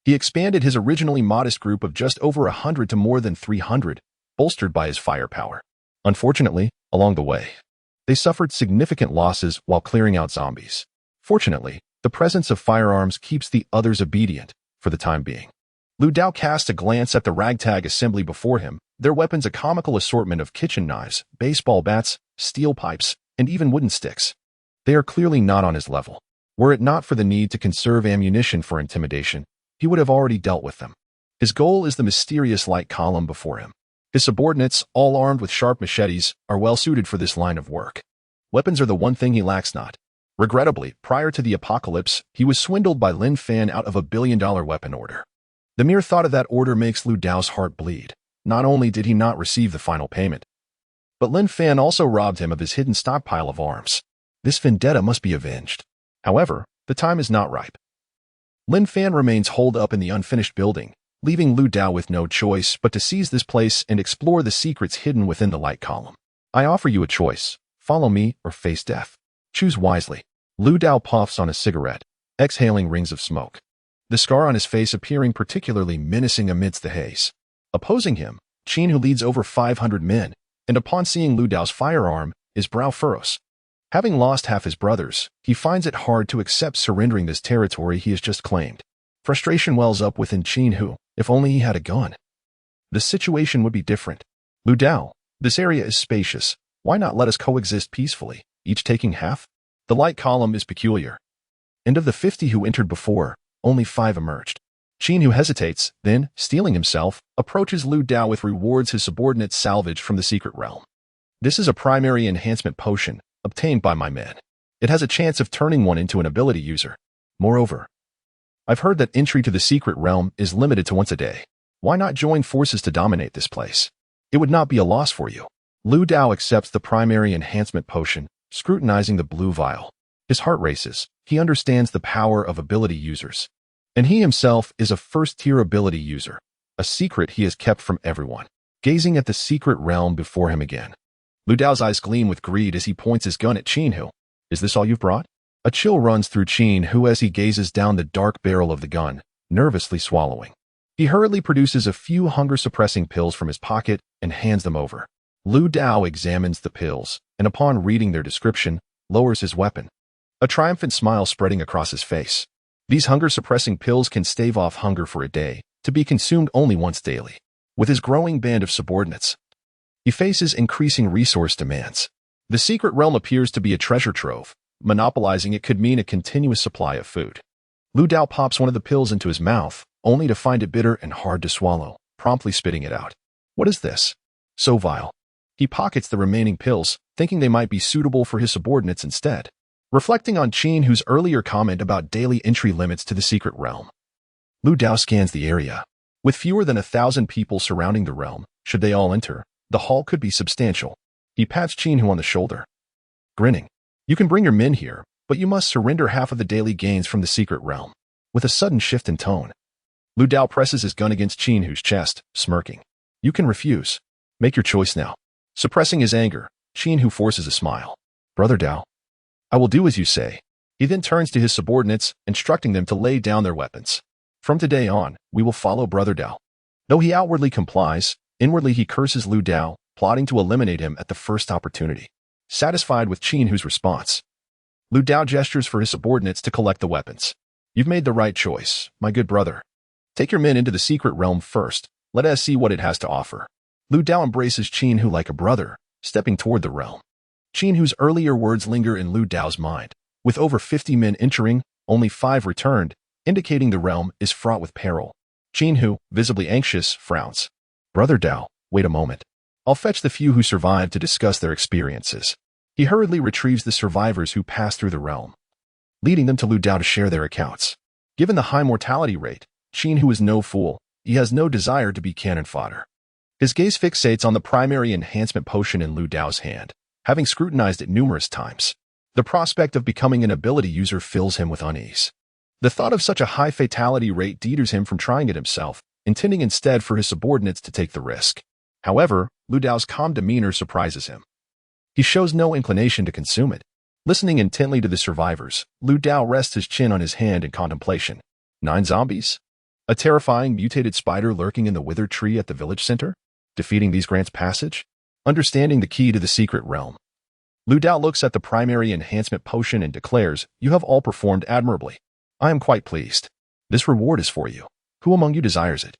he expanded his originally modest group of just over 100 to more than 300, bolstered by his firepower. Unfortunately, along the way, they suffered significant losses while clearing out zombies. Fortunately, the presence of firearms keeps the others obedient for the time being. Lu Dao cast a glance at the ragtag assembly before him, their weapons a comical assortment of kitchen knives, baseball bats, steel pipes, and even wooden sticks. They are clearly not on his level. Were it not for the need to conserve ammunition for intimidation, he would have already dealt with them. His goal is the mysterious light column before him. His subordinates, all armed with sharp machetes, are well suited for this line of work. Weapons are the one thing he lacks not. Regrettably, prior to the apocalypse, he was swindled by Lin Fan out of a billion-dollar weapon order. The mere thought of that order makes Lu Dao's heart bleed. Not only did he not receive the final payment, but Lin Fan also robbed him of his hidden stockpile of arms. This vendetta must be avenged. However, the time is not ripe. Lin Fan remains holed up in the unfinished building, leaving Lu Dao with no choice but to seize this place and explore the secrets hidden within the light column. I offer you a choice. Follow me or face death. Choose wisely. Lu Dao puffs on a cigarette, exhaling rings of smoke, the scar on his face appearing particularly menacing amidst the haze. Opposing him, Qin, who leads over 500 men, and upon seeing Lu Dao's firearm, his brow furrows. Having lost half his brothers, he finds it hard to accept surrendering this territory he has just claimed. Frustration wells up within Qin, who, if only he had a gun, the situation would be different. Lu Dao, this area is spacious. Why not let us coexist peacefully, each taking half? The light column is peculiar. And of the 50 who entered before, only 5 emerged. Qin, who hesitates, then, steeling himself, approaches Lu Dao with rewards his subordinates salvage from the secret realm. This is a primary enhancement potion, obtained by my men. It has a chance of turning one into an ability user. Moreover, I've heard that entry to the secret realm is limited to once a day. Why not join forces to dominate this place? It would not be a loss for you. Lu Dao accepts the primary enhancement potion, scrutinizing the blue vial. His heart races, he understands the power of ability users. And he himself is a first-tier ability user, a secret he has kept from everyone. Gazing at the secret realm before him again, Lu Dao's eyes gleam with greed as he points his gun at Qin Hu. Is this all you've brought? A chill runs through Qin Hu as he gazes down the dark barrel of the gun, nervously swallowing. He hurriedly produces a few hunger-suppressing pills from his pocket and hands them over. Lu Dao examines the pills, and upon reading their description, lowers his weapon, a triumphant smile spreading across his face. These hunger-suppressing pills can stave off hunger for a day, to be consumed only once daily. With his growing band of subordinates, he faces increasing resource demands. The secret realm appears to be a treasure trove. Monopolizing it could mean a continuous supply of food. Lu Dao pops one of the pills into his mouth, only to find it bitter and hard to swallow, promptly spitting it out. What is this? So vile. He pockets the remaining pills, thinking they might be suitable for his subordinates instead. Reflecting on Qin Hu's earlier comment about daily entry limits to the secret realm, Lu Dao scans the area. With fewer than 1,000 people surrounding the realm, should they all enter, the hall could be substantial. He pats Qin Hu on the shoulder, grinning. You can bring your men here, but you must surrender half of the daily gains from the secret realm. With a sudden shift in tone, Lu Dao presses his gun against Qin Hu's chest, smirking. You can refuse. Make your choice now. Suppressing his anger, Qin Hu forces a smile. Brother Dao, I will do as you say. He then turns to his subordinates, instructing them to lay down their weapons. From today on, we will follow Brother Dao. Though he outwardly complies, inwardly he curses Lu Dao, plotting to eliminate him at the first opportunity. Satisfied with Qin Hu's response, Lu Dao gestures for his subordinates to collect the weapons. You've made the right choice, my good brother. Take your men into the secret realm first. Let us see what it has to offer. Lu Dao embraces Qin Hu like a brother, stepping toward the realm. Qin Hu's earlier words linger in Lu Dao's mind. With over 50 men entering, only 5 returned, indicating the realm is fraught with peril. Qin Hu, visibly anxious, frowns. Brother Dao, wait a moment. I'll fetch the few who survived to discuss their experiences. He hurriedly retrieves the survivors who passed through the realm, leading them to Lu Dao to share their accounts. Given the high mortality rate, Qin Hu is no fool. He has no desire to be cannon fodder. His gaze fixates on the primary enhancement potion in Lu Dao's hand. Having scrutinized it numerous times, the prospect of becoming an ability user fills him with unease. The thought of such a high fatality rate deters him from trying it himself, intending instead for his subordinates to take the risk. However, Lu Dao's calm demeanor surprises him. He shows no inclination to consume it. Listening intently to the survivors, Lu Dao rests his chin on his hand in contemplation. 9 zombies? A terrifying mutated spider lurking in the withered tree at the village center? Defeating these grants passage? Understanding the key to the secret realm. Lu Dao looks at the primary enhancement potion and declares, You have all performed admirably. I am quite pleased. This reward is for you. Who among you desires it?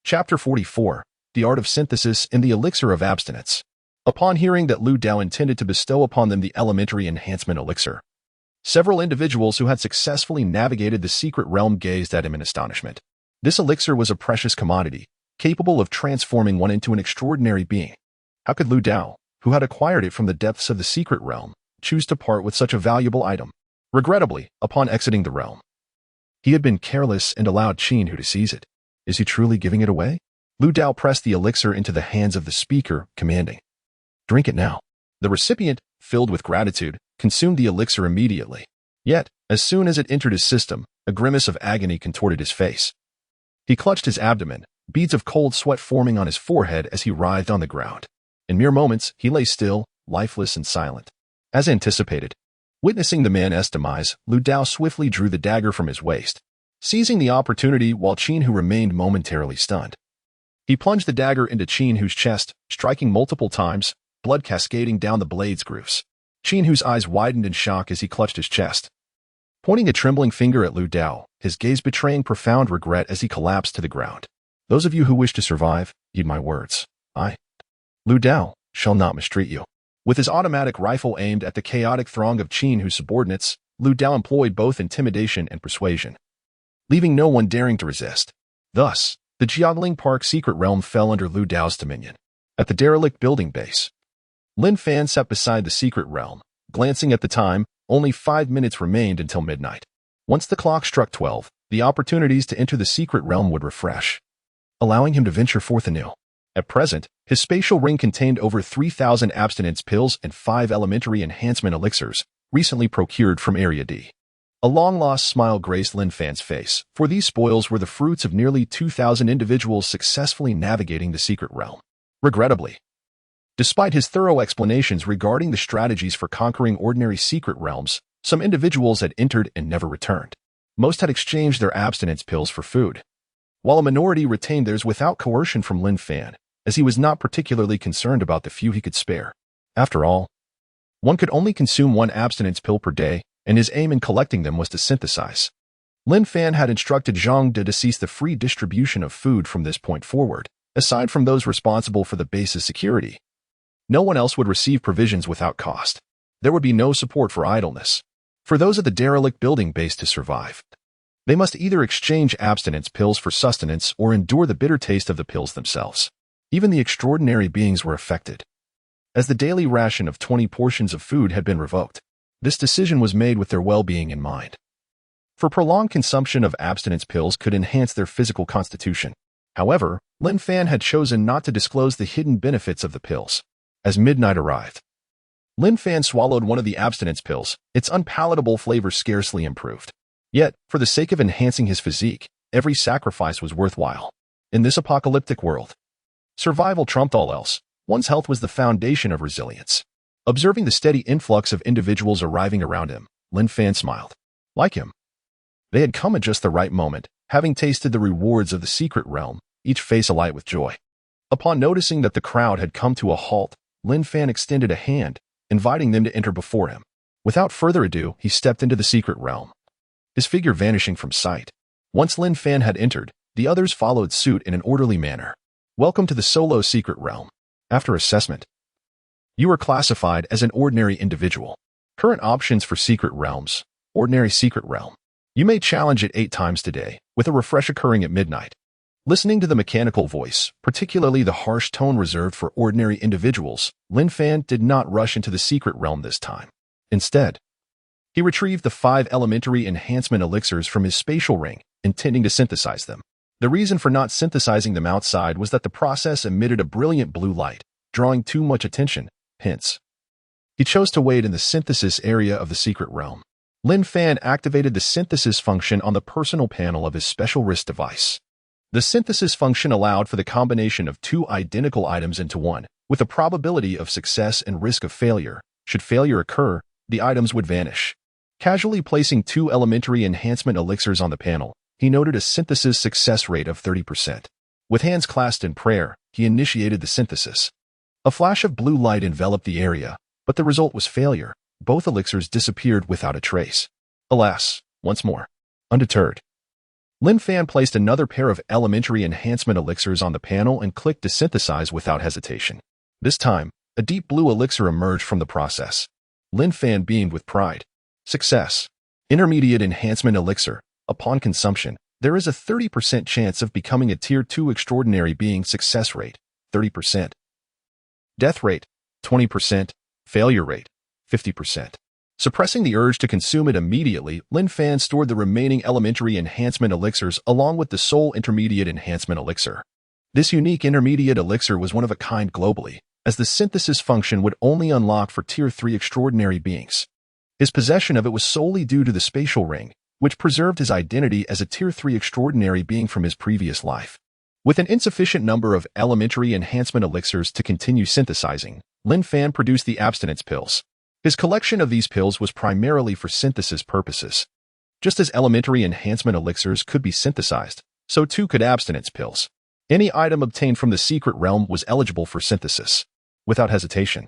Chapter 44. The Art of Synthesis and the Elixir of Abstinence. Upon hearing that Lu Dao intended to bestow upon them the elementary enhancement elixir, several individuals who had successfully navigated the secret realm gazed at him in astonishment. This elixir was a precious commodity, capable of transforming one into an extraordinary being. How could Lu Dao, who had acquired it from the depths of the secret realm, choose to part with such a valuable item? Regrettably, upon exiting the realm, he had been careless and allowed Qin Hu to seize it. Is he truly giving it away? Lu Dao pressed the elixir into the hands of the speaker, commanding, Drink it now. The recipient, filled with gratitude, consumed the elixir immediately. Yet, as soon as it entered his system, a grimace of agony contorted his face. He clutched his abdomen, beads of cold sweat forming on his forehead as he writhed on the ground. In mere moments, he lay still, lifeless and silent. As anticipated, witnessing the man's demise, Lu Dao swiftly drew the dagger from his waist, seizing the opportunity while Qin Hu remained momentarily stunned. He plunged the dagger into Qin Hu's chest, striking multiple times, blood cascading down the blade's grooves. Qin Hu's eyes widened in shock as he clutched his chest, pointing a trembling finger at Lu Dao, his gaze betraying profound regret as he collapsed to the ground. Those of you who wish to survive, heed my words. I, Lu Dao, shall not mistreat you. With his automatic rifle aimed at the chaotic throng of Qin Hu's subordinates, Lu Dao employed both intimidation and persuasion, leaving no one daring to resist. Thus, the Jiangling Park secret realm fell under Lu Dao's dominion. At the derelict building base, Lin Fan sat beside the secret realm, glancing at the time. Only 5 minutes remained until midnight. Once the clock struck 12, the opportunities to enter the secret realm would refresh, allowing him to venture forth anew. At present, his spatial ring contained over 3,000 abstinence pills and 5 elementary enhancement elixirs, recently procured from Area D. A long-lost smile graced Lin Fan's face, for these spoils were the fruits of nearly 2,000 individuals successfully navigating the secret realm. Regrettably, despite his thorough explanations regarding the strategies for conquering ordinary secret realms, some individuals had entered and never returned. Most had exchanged their abstinence pills for food, while a minority retained theirs without coercion from Lin Fan, as he was not particularly concerned about the few he could spare. After all, one could only consume one abstinence pill per day, and his aim in collecting them was to synthesize. Lin Fan had instructed Zhang De to cease the free distribution of food from this point forward, aside from those responsible for the base's security. No one else would receive provisions without cost. There would be no support for idleness. For those at the derelict building base to survive, they must either exchange abstinence pills for sustenance or endure the bitter taste of the pills themselves. Even the extraordinary beings were affected, as the daily ration of 20 portions of food had been revoked. This decision was made with their well-being in mind. For prolonged consumption of abstinence pills could enhance their physical constitution. However, Lin Fan had chosen not to disclose the hidden benefits of the pills. As midnight arrived, Lin Fan swallowed one of the abstinence pills. Its unpalatable flavor scarcely improved. Yet, for the sake of enhancing his physique, every sacrifice was worthwhile. In this apocalyptic world, survival trumped all else. One's health was the foundation of resilience. Observing the steady influx of individuals arriving around him, Lin Fan smiled. Like him, they had come at just the right moment, having tasted the rewards of the secret realm, each face alight with joy. Upon noticing that the crowd had come to a halt, Lin Fan extended a hand, inviting them to enter before him. Without further ado, he stepped into the secret realm, his figure vanishing from sight. Once Lin Fan had entered, the others followed suit in an orderly manner. Welcome to the solo secret realm. After assessment, you are classified as an ordinary individual. Current options for secret realms. Ordinary secret realm. You may challenge it 8 times today, with a refresh occurring at midnight. Listening to the mechanical voice, particularly the harsh tone reserved for ordinary individuals, Lin Fan did not rush into the secret realm this time. Instead, he retrieved the 5 elementary enhancement elixirs from his spatial ring, intending to synthesize them. The reason for not synthesizing them outside was that the process emitted a brilliant blue light, drawing too much attention. Hence, he chose to wait in the synthesis area of the secret realm. Lin Fan activated the synthesis function on the personal panel of his special wrist device. The synthesis function allowed for the combination of 2 identical items into one, with a probability of success and risk of failure. Should failure occur, the items would vanish. Casually placing 2 elementary enhancement elixirs on the panel, he noted a synthesis success rate of 30%. With hands clasped in prayer, he initiated the synthesis. A flash of blue light enveloped the area, but the result was failure. Both elixirs disappeared without a trace. Alas, once more, undeterred, Lin Fan placed another pair of elementary enhancement elixirs on the panel and clicked to synthesize without hesitation. This time, a deep blue elixir emerged from the process. Lin Fan beamed with pride. Success. Intermediate enhancement elixir. Upon consumption, there is a 30% chance of becoming a Tier 2 extraordinary being. Success rate, 30%. Death rate, 20%. Failure rate, 50%. Suppressing the urge to consume it immediately, Lin Fan stored the remaining elementary enhancement elixirs along with the sole intermediate enhancement elixir. This unique intermediate elixir was one of a kind globally, as the synthesis function would only unlock for Tier 3 extraordinary beings. His possession of it was solely due to the spatial ring, which preserved his identity as a Tier 3 extraordinary being from his previous life. With an insufficient number of elementary enhancement elixirs to continue synthesizing, Lin Fan produced the abstinence pills. His collection of these pills was primarily for synthesis purposes. Just as elementary enhancement elixirs could be synthesized, so too could abstinence pills. Any item obtained from the secret realm was eligible for synthesis. Without hesitation,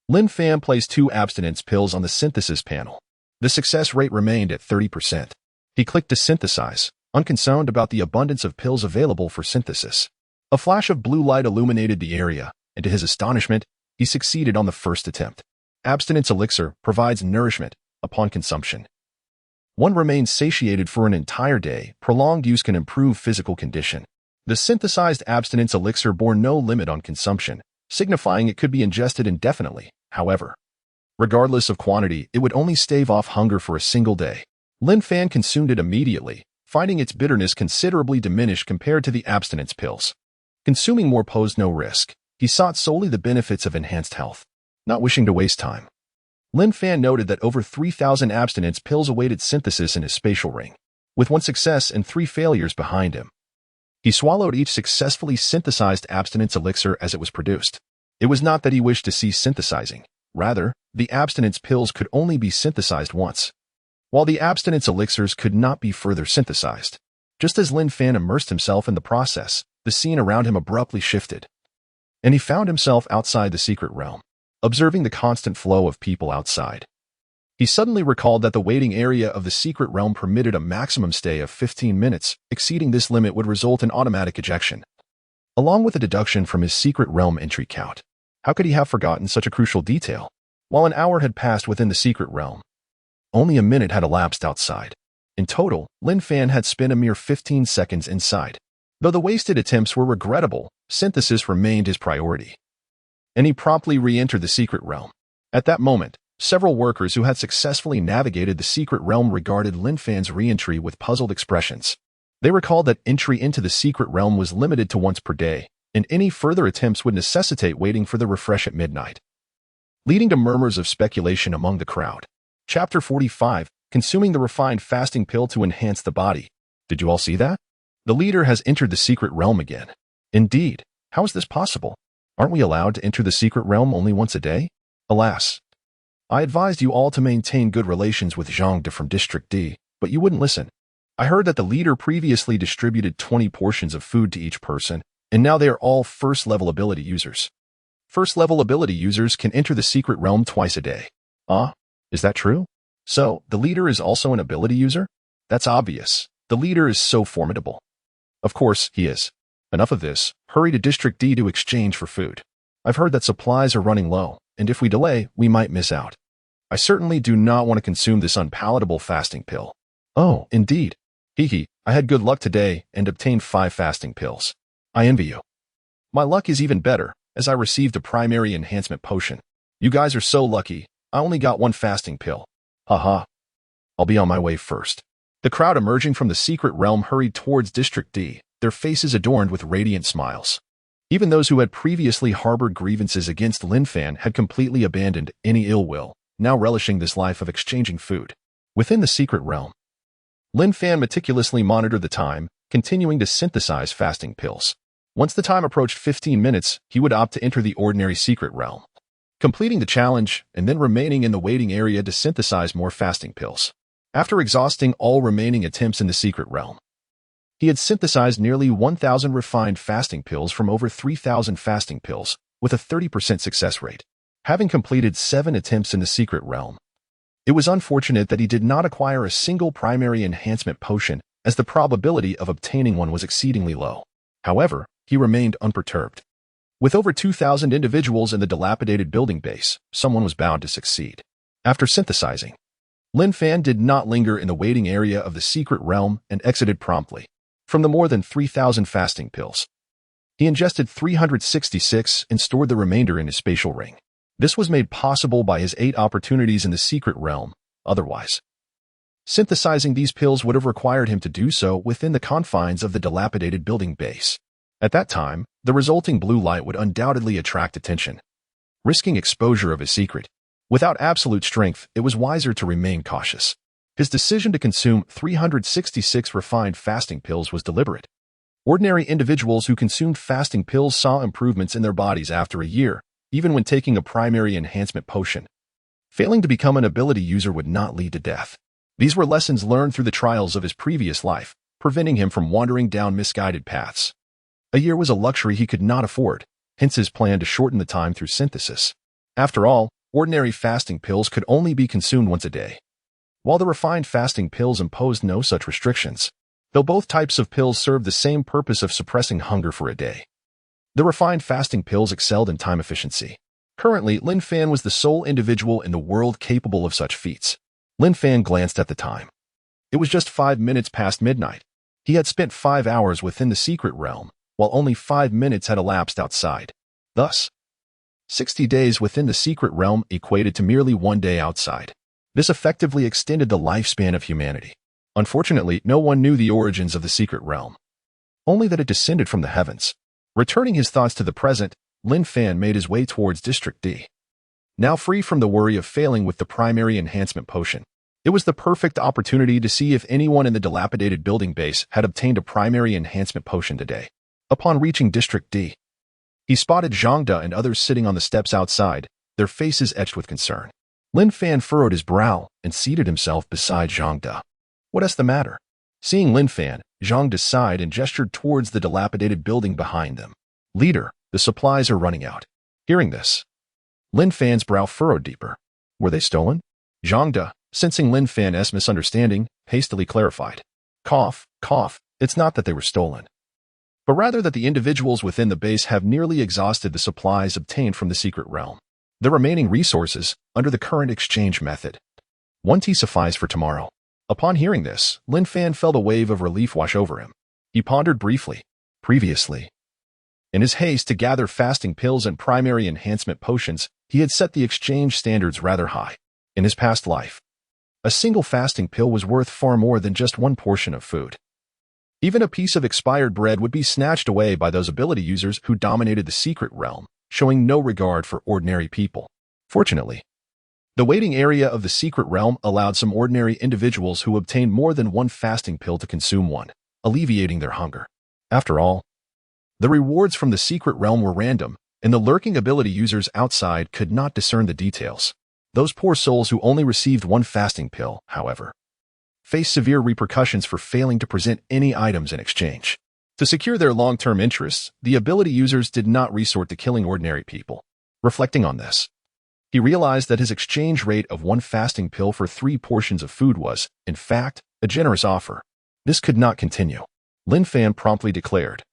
Lin Fan placed 2 abstinence pills on the synthesis panel. The success rate remained at 30%. He clicked to synthesize, unconcerned about the abundance of pills available for synthesis. A flash of blue light illuminated the area, and to his astonishment, he succeeded on the first attempt. Abstinence elixir provides nourishment upon consumption. One remains satiated for an entire day. Prolonged use can improve physical condition. The synthesized abstinence elixir bore no limit on consumption, signifying it could be ingested indefinitely. However, regardless of quantity, it would only stave off hunger for a single day. Lin Fan consumed it immediately, finding its bitterness considerably diminished compared to the abstinence pills. Consuming more posed no risk. He sought solely the benefits of enhanced health, not wishing to waste time. Lin Fan noted that over 3,000 abstinence pills awaited synthesis in his spatial ring, with 1 success and 3 failures behind him. He swallowed each successfully synthesized abstinence elixir as it was produced. It was not that he wished to cease synthesizing. Rather, the abstinence pills could only be synthesized once, while the abstinence elixirs could not be further synthesized. Just as Lin Fan immersed himself in the process, the scene around him abruptly shifted, and he found himself outside the secret realm, observing the constant flow of people outside. He suddenly recalled that the waiting area of the secret realm permitted a maximum stay of 15 minutes. Exceeding this limit would result in automatic ejection, along with a deduction from his secret realm entry count. How could he have forgotten such a crucial detail? While an hour had passed within the secret realm, only a minute had elapsed outside. In total, Lin Fan had spent a mere 15 seconds inside. Though the wasted attempts were regrettable, synthesis remained his priority, and he promptly re-entered the secret realm. At that moment, several workers who had successfully navigated the secret realm regarded Lin Fan's re-entry with puzzled expressions. They recalled that entry into the secret realm was limited to once per day, and any further attempts would necessitate waiting for the refresh at midnight, leading to murmurs of speculation among the crowd. Chapter 45, Consuming the Refined Fasting Pill to Enhance the Body. Did you all see that? The leader has entered the secret realm again. Indeed, how is this possible? Aren't we allowed to enter the secret realm only once a day? Alas, I advised you all to maintain good relations with Zhang De from District D, but you wouldn't listen. I heard that the leader previously distributed 20 portions of food to each person, and now they are all first-level ability users. First-level ability users can enter the secret realm twice a day. Is that true? So, the leader is also an ability user? That's obvious. The leader is so formidable. Of course, he is. Enough of this. Hurry to District D to exchange for food. I've heard that supplies are running low, and if we delay, we might miss out. I certainly do not want to consume this unpalatable fasting pill. Oh, indeed. Hee, I had good luck today and obtained 5 fasting pills. I envy you. My luck is even better, as I received a primary enhancement potion. You guys are so lucky. I only got 1 fasting pill. Haha. I'll be on my way first. The crowd emerging from the secret realm hurried towards District D, their faces adorned with radiant smiles. Even those who had previously harbored grievances against Lin Fan had completely abandoned any ill will, now relishing this life of exchanging food. Within the secret realm, Lin Fan meticulously monitored the time, continuing to synthesize fasting pills. Once the time approached 15 minutes, he would opt to enter the ordinary secret realm, completing the challenge and then remaining in the waiting area to synthesize more fasting pills. After exhausting all remaining attempts in the secret realm, he had synthesized nearly 1,000 refined fasting pills from over 3,000 fasting pills, with a 30% success rate. Having completed 7 attempts in the secret realm, it was unfortunate that he did not acquire a single primary enhancement potion, as the probability of obtaining one was exceedingly low. However, he remained unperturbed. With over 2,000 individuals in the dilapidated building base, someone was bound to succeed. After synthesizing, Lin Fan did not linger in the waiting area of the secret realm and exited promptly. From the more than 3,000 fasting pills, he ingested 366 and stored the remainder in his spatial ring. This was made possible by his 8 opportunities in the secret realm. Otherwise, synthesizing these pills would have required him to do so within the confines of the dilapidated building base. At that time, the resulting blue light would undoubtedly attract attention, risking exposure of his secret. Without absolute strength, it was wiser to remain cautious. His decision to consume 366 refined fasting pills was deliberate. Ordinary individuals who consumed fasting pills saw improvements in their bodies after a year, even when taking a primary enhancement potion. Failing to become an ability user would not lead to death. These were lessons learned through the trials of his previous life, preventing him from wandering down misguided paths. A year was a luxury he could not afford, hence his plan to shorten the time through synthesis. After all, ordinary fasting pills could only be consumed once a day, while the refined fasting pills imposed no such restrictions, though both types of pills served the same purpose of suppressing hunger for a day. The refined fasting pills excelled in time efficiency. Currently, Lin Fan was the sole individual in the world capable of such feats. Lin Fan glanced at the time. It was just 5 minutes past midnight. He had spent 5 hours within the secret realm, while only 5 minutes had elapsed outside. Thus, 60 days within the secret realm equated to merely 1 day outside. This effectively extended the lifespan of humanity. Unfortunately, no one knew the origins of the secret realm, only that it descended from the heavens. Returning his thoughts to the present, Lin Fan made his way towards District D. now free from the worry of failing with the primary enhancement potion. It was the perfect opportunity to see if anyone in the dilapidated building base had obtained a primary enhancement potion today. Upon reaching District D, he spotted Zhang De and others sitting on the steps outside, their faces etched with concern. Lin Fan furrowed his brow and seated himself beside Zhang De. What is the matter? Seeing Lin Fan, Zhang De sighed and gestured towards the dilapidated building behind them. Leader, the supplies are running out. Hearing this, Lin Fan's brow furrowed deeper. Were they stolen? Zhang De, sensing Lin Fan's misunderstanding, hastily clarified. Cough, cough, it's not that they were stolen, but rather that the individuals within the base have nearly exhausted the supplies obtained from the secret realm. The remaining resources, under the current exchange method, 1 tea suffice for tomorrow. Upon hearing this, Lin Fan felt a wave of relief wash over him. He pondered briefly. Previously, in his haste to gather fasting pills and primary enhancement potions, he had set the exchange standards rather high. In his past life, a single fasting pill was worth far more than just one portion of food. Even a piece of expired bread would be snatched away by those ability users who dominated the secret realm, showing no regard for ordinary people. Fortunately, the waiting area of the secret realm allowed some ordinary individuals who obtained more than one fasting pill to consume one, alleviating their hunger. After all, the rewards from the secret realm were random, and the lurking ability users outside could not discern the details. Those poor souls who only received one fasting pill, however, faced severe repercussions for failing to present any items in exchange. To secure their long-term interests, the ability users did not resort to killing ordinary people. Reflecting on this, he realized that his exchange rate of one fasting pill for 3 portions of food was, in fact, a generous offer. This could not continue. Lin Fan promptly declared,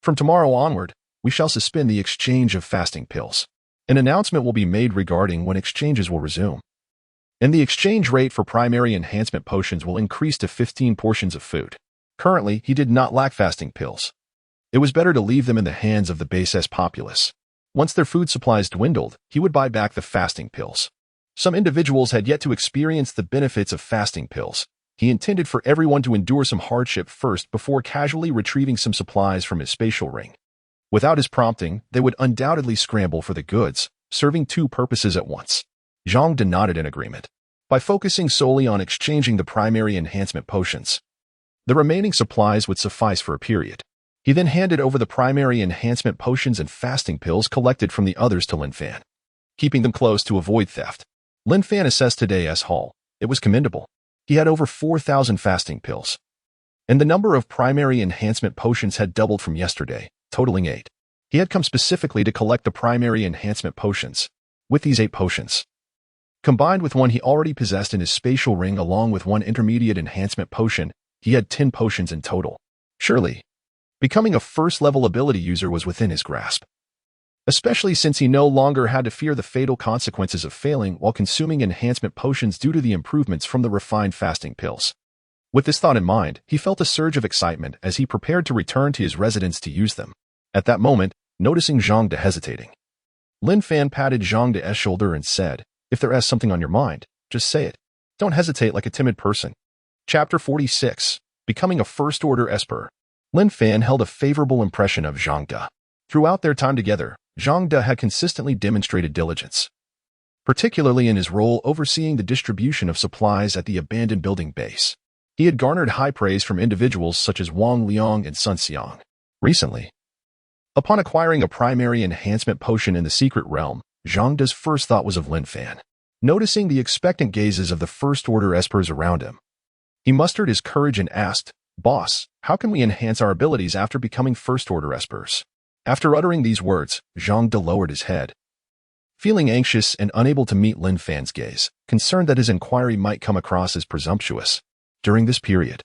"From tomorrow onward, we shall suspend the exchange of fasting pills. An announcement will be made regarding when exchanges will resume. And the exchange rate for primary enhancement potions will increase to 15 portions of food." Currently, he did not lack fasting pills. It was better to leave them in the hands of the base's populace. Once their food supplies dwindled, he would buy back the fasting pills. Some individuals had yet to experience the benefits of fasting pills. He intended for everyone to endure some hardship first before casually retrieving some supplies from his spatial ring. Without his prompting, they would undoubtedly scramble for the goods, serving 2 purposes at once. Zhang De nodded in agreement. By focusing solely on exchanging the primary enhancement potions, the remaining supplies would suffice for a period. He then handed over the primary enhancement potions and fasting pills collected from the others to Lin Fan, keeping them close to avoid theft. Lin Fan assessed today's haul. It was commendable. He had over 4,000 fasting pills, and the number of primary enhancement potions had doubled from yesterday, totaling 8. He had come specifically to collect the primary enhancement potions. With these 8 potions, combined with one he already possessed in his spatial ring along with one intermediate enhancement potion, he had 10 potions in total. Surely, becoming a first-level ability user was within his grasp, especially since he no longer had to fear the fatal consequences of failing while consuming enhancement potions due to the improvements from the refined fasting pills. With this thought in mind, he felt a surge of excitement as he prepared to return to his residence to use them. At that moment, noticing Zhang De hesitating, Lin Fan patted Zhang De's shoulder and said, "If there is something on your mind, just say it. Don't hesitate like a timid person." Chapter 46. Becoming a First-Order Esper. Lin Fan held a favorable impression of Zhang De. Throughout their time together, Zhang De had consistently demonstrated diligence, particularly in his role overseeing the distribution of supplies at the abandoned building base. He had garnered high praise from individuals such as Wang Liang and Sun Xiang. Recently, upon acquiring a primary enhancement potion in the secret realm, Zhang De's first thought was of Lin Fan. Noticing the expectant gazes of the First-Order Espers around him, he mustered his courage and asked, "Boss, how can we enhance our abilities after becoming First-Order Espers?" After uttering these words, Zhang De lowered his head, feeling anxious and unable to meet Lin Fan's gaze, concerned that his inquiry might come across as presumptuous. During this period,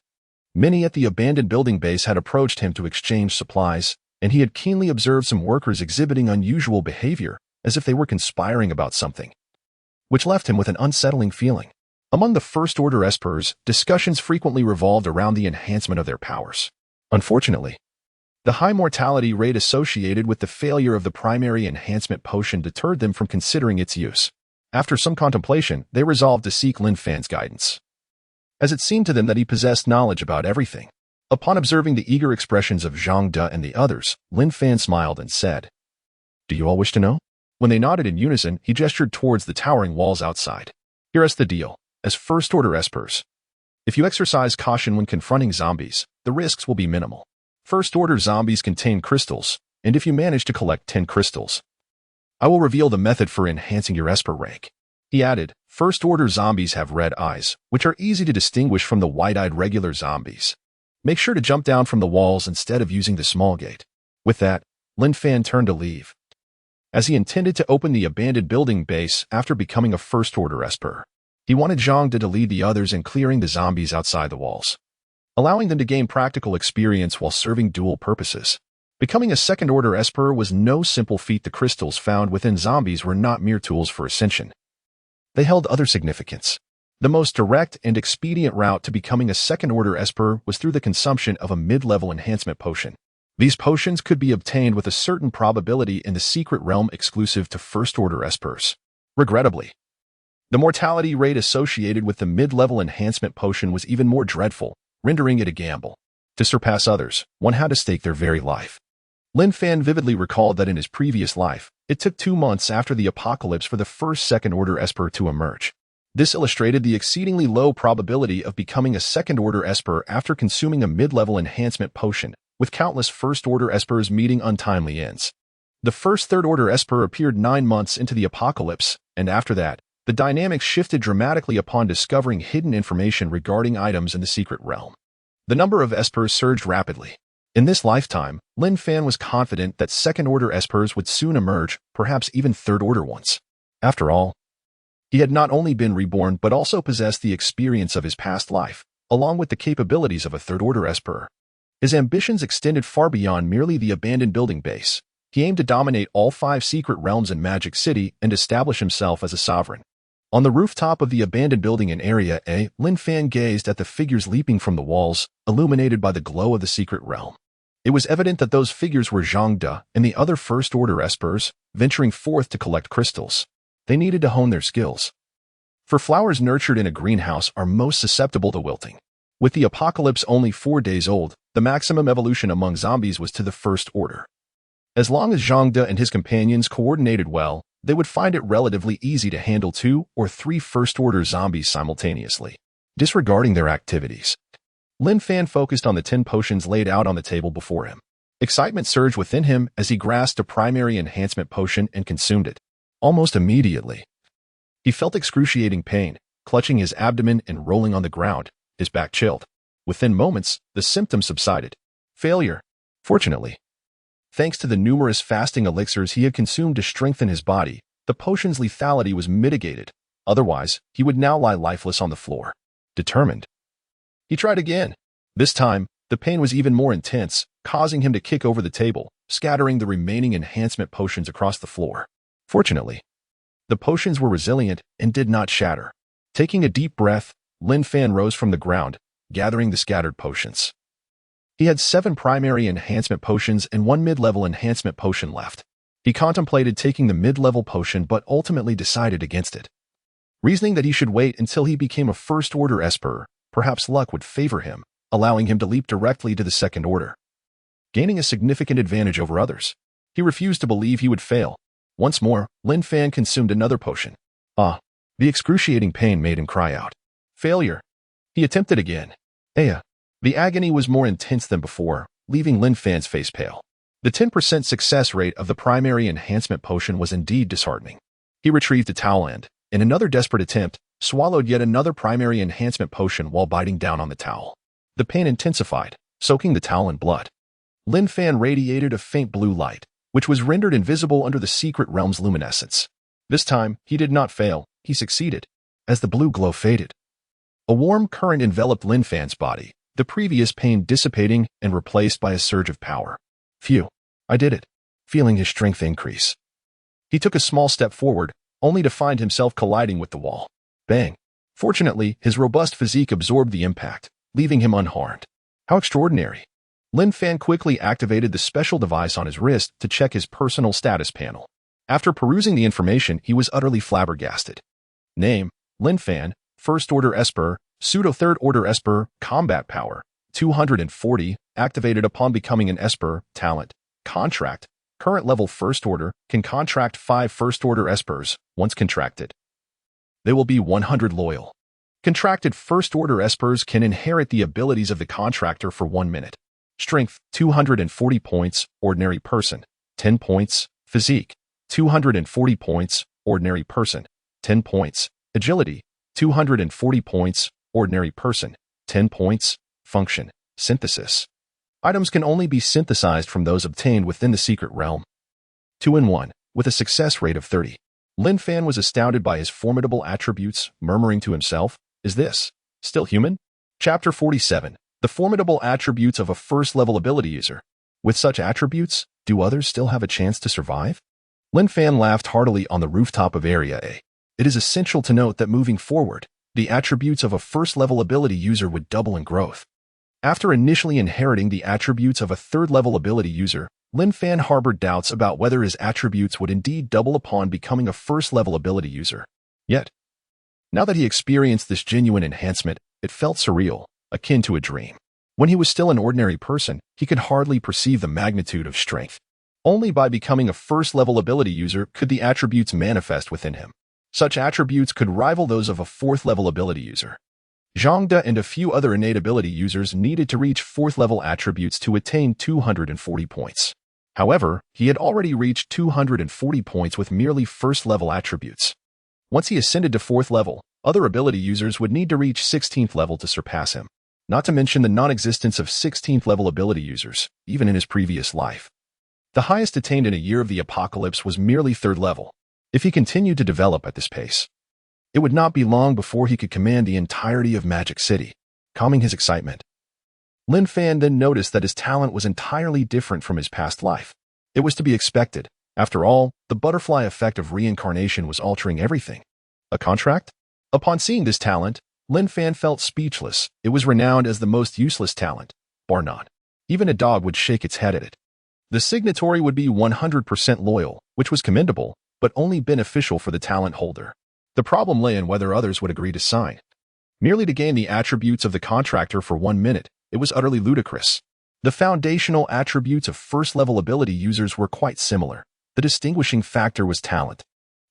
many at the abandoned building base had approached him to exchange supplies, and he had keenly observed some workers exhibiting unusual behavior, as if they were conspiring about something, which left him with an unsettling feeling. Among the First-Order Espers, discussions frequently revolved around the enhancement of their powers. Unfortunately, the high mortality rate associated with the failure of the primary enhancement potion deterred them from considering its use. After some contemplation, they resolved to seek Lin Fan's guidance, as it seemed to them that he possessed knowledge about everything. Upon observing the eager expressions of Zhang De and the others, Lin Fan smiled and said, "Do you all wish to know?" When they nodded in unison, he gestured towards the towering walls outside. Here's the deal. As first-order espers, if you exercise caution when confronting zombies, the risks will be minimal. First-order zombies contain crystals, and if you manage to collect 10 crystals, I will reveal the method for enhancing your esper rank. He added, first-order zombies have red eyes, which are easy to distinguish from the wide-eyed regular zombies. Make sure to jump down from the walls instead of using the small gate. With that, Lin Fan turned to leave, as he intended to open the abandoned building base after becoming a first-order esper. He wanted Zhang to lead the others in clearing the zombies outside the walls, allowing them to gain practical experience while serving dual purposes. Becoming a second-order esper was no simple feat. The crystals found within zombies were not mere tools for ascension. They held other significance. The most direct and expedient route to becoming a second-order esper was through the consumption of a mid-level enhancement potion. These potions could be obtained with a certain probability in the secret realm exclusive to first-order espers. Regrettably, the mortality rate associated with the mid-level enhancement potion was even more dreadful, rendering it a gamble. To surpass others, one had to stake their very life. Lin Fan vividly recalled that in his previous life, it took 2 months after the apocalypse for the first second-order esper to emerge. This illustrated the exceedingly low probability of becoming a second-order esper after consuming a mid-level enhancement potion, with countless first-order espers meeting untimely ends. The first third-order esper appeared 9 months into the apocalypse, and after that, the dynamics shifted dramatically upon discovering hidden information regarding items in the secret realm. The number of espers surged rapidly. In this lifetime, Lin Fan was confident that second-order espers would soon emerge, perhaps even third-order ones. After all, he had not only been reborn but also possessed the experience of his past life, along with the capabilities of a third-order esper. His ambitions extended far beyond merely the abandoned building base. He aimed to dominate all 5 secret realms in Magic City and establish himself as a sovereign. On the rooftop of the abandoned building in Area A, Lin Fan gazed at the figures leaping from the walls, illuminated by the glow of the secret realm. It was evident that those figures were Zhang De and the other first-order espers, venturing forth to collect crystals. They needed to hone their skills, for flowers nurtured in a greenhouse are most susceptible to wilting. With the apocalypse only 4 days old, the maximum evolution among zombies was to the first order. As long as Zhang De and his companions coordinated well, they would find it relatively easy to handle 2 or 3 first-order zombies simultaneously. Disregarding their activities, Lin Fan focused on the 10 potions laid out on the table before him. Excitement surged within him as he grasped a primary enhancement potion and consumed it. Almost immediately, he felt excruciating pain, clutching his abdomen and rolling on the ground, his back chilled. Within moments, the symptoms subsided. Failure. Fortunately, thanks to the numerous fasting elixirs he had consumed to strengthen his body, the potion's lethality was mitigated. Otherwise, he would now lie lifeless on the floor. Determined, he tried again. This time, the pain was even more intense, causing him to kick over the table, scattering the remaining enhancement potions across the floor. Fortunately, the potions were resilient and did not shatter. Taking a deep breath, Lin Fan rose from the ground, gathering the scattered potions. He had 7 primary enhancement potions and 1 mid-level enhancement potion left. He contemplated taking the mid-level potion but ultimately decided against it, reasoning that he should wait until he became a first-order esper. Perhaps luck would favor him, allowing him to leap directly to the second order, gaining a significant advantage over others. He refused to believe he would fail. Once more, Lin Fan consumed another potion. The excruciating pain made him cry out. Failure. He attempted again. The agony was more intense than before, leaving Lin Fan's face pale. The 10% success rate of the primary enhancement potion was indeed disheartening. He retrieved a towel and, in another desperate attempt, swallowed yet another primary enhancement potion while biting down on the towel. The pain intensified, soaking the towel in blood. Lin Fan radiated a faint blue light, which was rendered invisible under the secret realm's luminescence. This time, he did not fail, he succeeded. As the blue glow faded, a warm current enveloped Lin Fan's body, the previous pain dissipating and replaced by a surge of power. Phew, I did it. Feeling his strength increase, he took a small step forward, only to find himself colliding with the wall. Bang! Fortunately, his robust physique absorbed the impact, leaving him unharmed. How extraordinary! Lin Fan quickly activated the special device on his wrist to check his personal status panel. After perusing the information, he was utterly flabbergasted. Name: Lin Fan, First Order Esper, Pseudo Third Order Esper, Combat Power, 240, activated upon becoming an Esper, Talent, Contract, Current level First Order can contract 5 First Order espers once contracted. They will be 100 loyal. Contracted First Order espers can inherit the abilities of the contractor for 1 minute. Strength, 240 points, ordinary person, 10 points. Physique, 240 points, ordinary person, 10 points. Agility, 240 points, ordinary person, 10 points. Function, synthesis. Items can only be synthesized from those obtained within the secret realm. 2-in-1, with a success rate of 30. Lin Fan was astounded by his formidable attributes, murmuring to himself, "Is this still human?" Chapter 47. The formidable attributes of a first-level ability user. With such attributes, do others still have a chance to survive? Lin Fan laughed heartily on the rooftop of Area A. It is essential to note that moving forward, the attributes of a first-level ability user would double in growth. After initially inheriting the attributes of a third-level ability user, Lin Fan harbored doubts about whether his attributes would indeed double upon becoming a first-level ability user. Yet, now that he experienced this genuine enhancement, it felt surreal, akin to a dream. When he was still an ordinary person, he could hardly perceive the magnitude of strength. Only by becoming a first-level ability user could the attributes manifest within him. Such attributes could rival those of a fourth-level ability user. Zhangde and a few other innate ability users needed to reach fourth-level attributes to attain 240 points. However, he had already reached 240 points with merely first-level attributes. Once he ascended to fourth level, other ability users would need to reach 16th level to surpass him. Not to mention the non-existence of 16th level ability users, even in his previous life. The highest attained in a year of the apocalypse was merely 3rd level. If he continued to develop at this pace, it would not be long before he could command the entirety of Magic City, calming his excitement. Lin Fan then noticed that his talent was entirely different from his past life. It was to be expected. After all, the butterfly effect of reincarnation was altering everything. A contract? Upon seeing this talent, Lin Fan felt speechless. It was renowned as the most useless talent, bar none. Even a dog would shake its head at it. The signatory would be 100% loyal, which was commendable, but only beneficial for the talent holder. The problem lay in whether others would agree to sign. Merely to gain the attributes of the contractor for 1 minute, it was utterly ludicrous. The foundational attributes of first-level ability users were quite similar. The distinguishing factor was talent.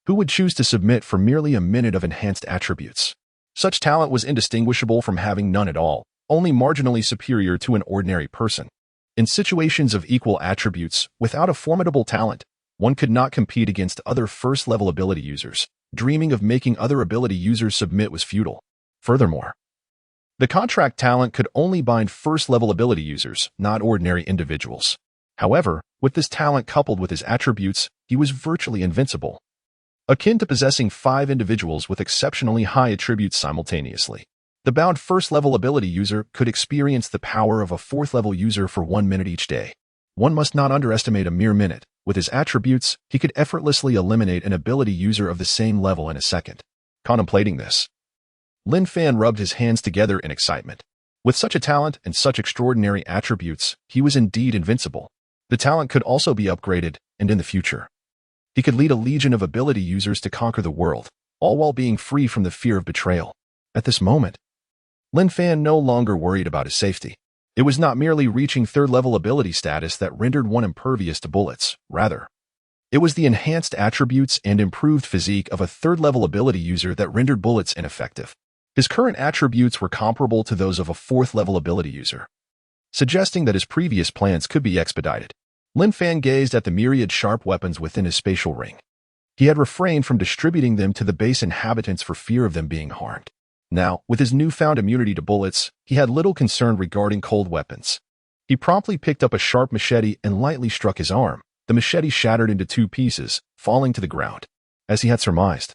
Who would choose to submit for merely a minute of enhanced attributes? Such talent was indistinguishable from having none at all, only marginally superior to an ordinary person. In situations of equal attributes, without a formidable talent, one could not compete against other first-level ability users. Dreaming of making other ability users submit was futile. Furthermore, the contract talent could only bind first-level ability users, not ordinary individuals. However, with this talent coupled with his attributes, he was virtually invincible. Akin to possessing 5 individuals with exceptionally high attributes simultaneously. The bound first-level ability user could experience the power of a fourth-level user for 1 minute each day. One must not underestimate a mere minute. With his attributes, he could effortlessly eliminate an ability user of the same level in a second. Contemplating this, Lin Fan rubbed his hands together in excitement. With such a talent and such extraordinary attributes, he was indeed invincible. The talent could also be upgraded, and in the future, he could lead a legion of ability users to conquer the world, all while being free from the fear of betrayal. At this moment, Lin Fan no longer worried about his safety. It was not merely reaching 3rd-level ability status that rendered one impervious to bullets. Rather, it was the enhanced attributes and improved physique of a 3rd-level ability user that rendered bullets ineffective. His current attributes were comparable to those of a 4th-level ability user, suggesting that his previous plans could be expedited. Lin Fan gazed at the myriad sharp weapons within his spatial ring. He had refrained from distributing them to the base inhabitants for fear of them being harmed. Now, with his newfound immunity to bullets, he had little concern regarding cold weapons. He promptly picked up a sharp machete and lightly struck his arm. The machete shattered into 2 pieces, falling to the ground. As he had surmised,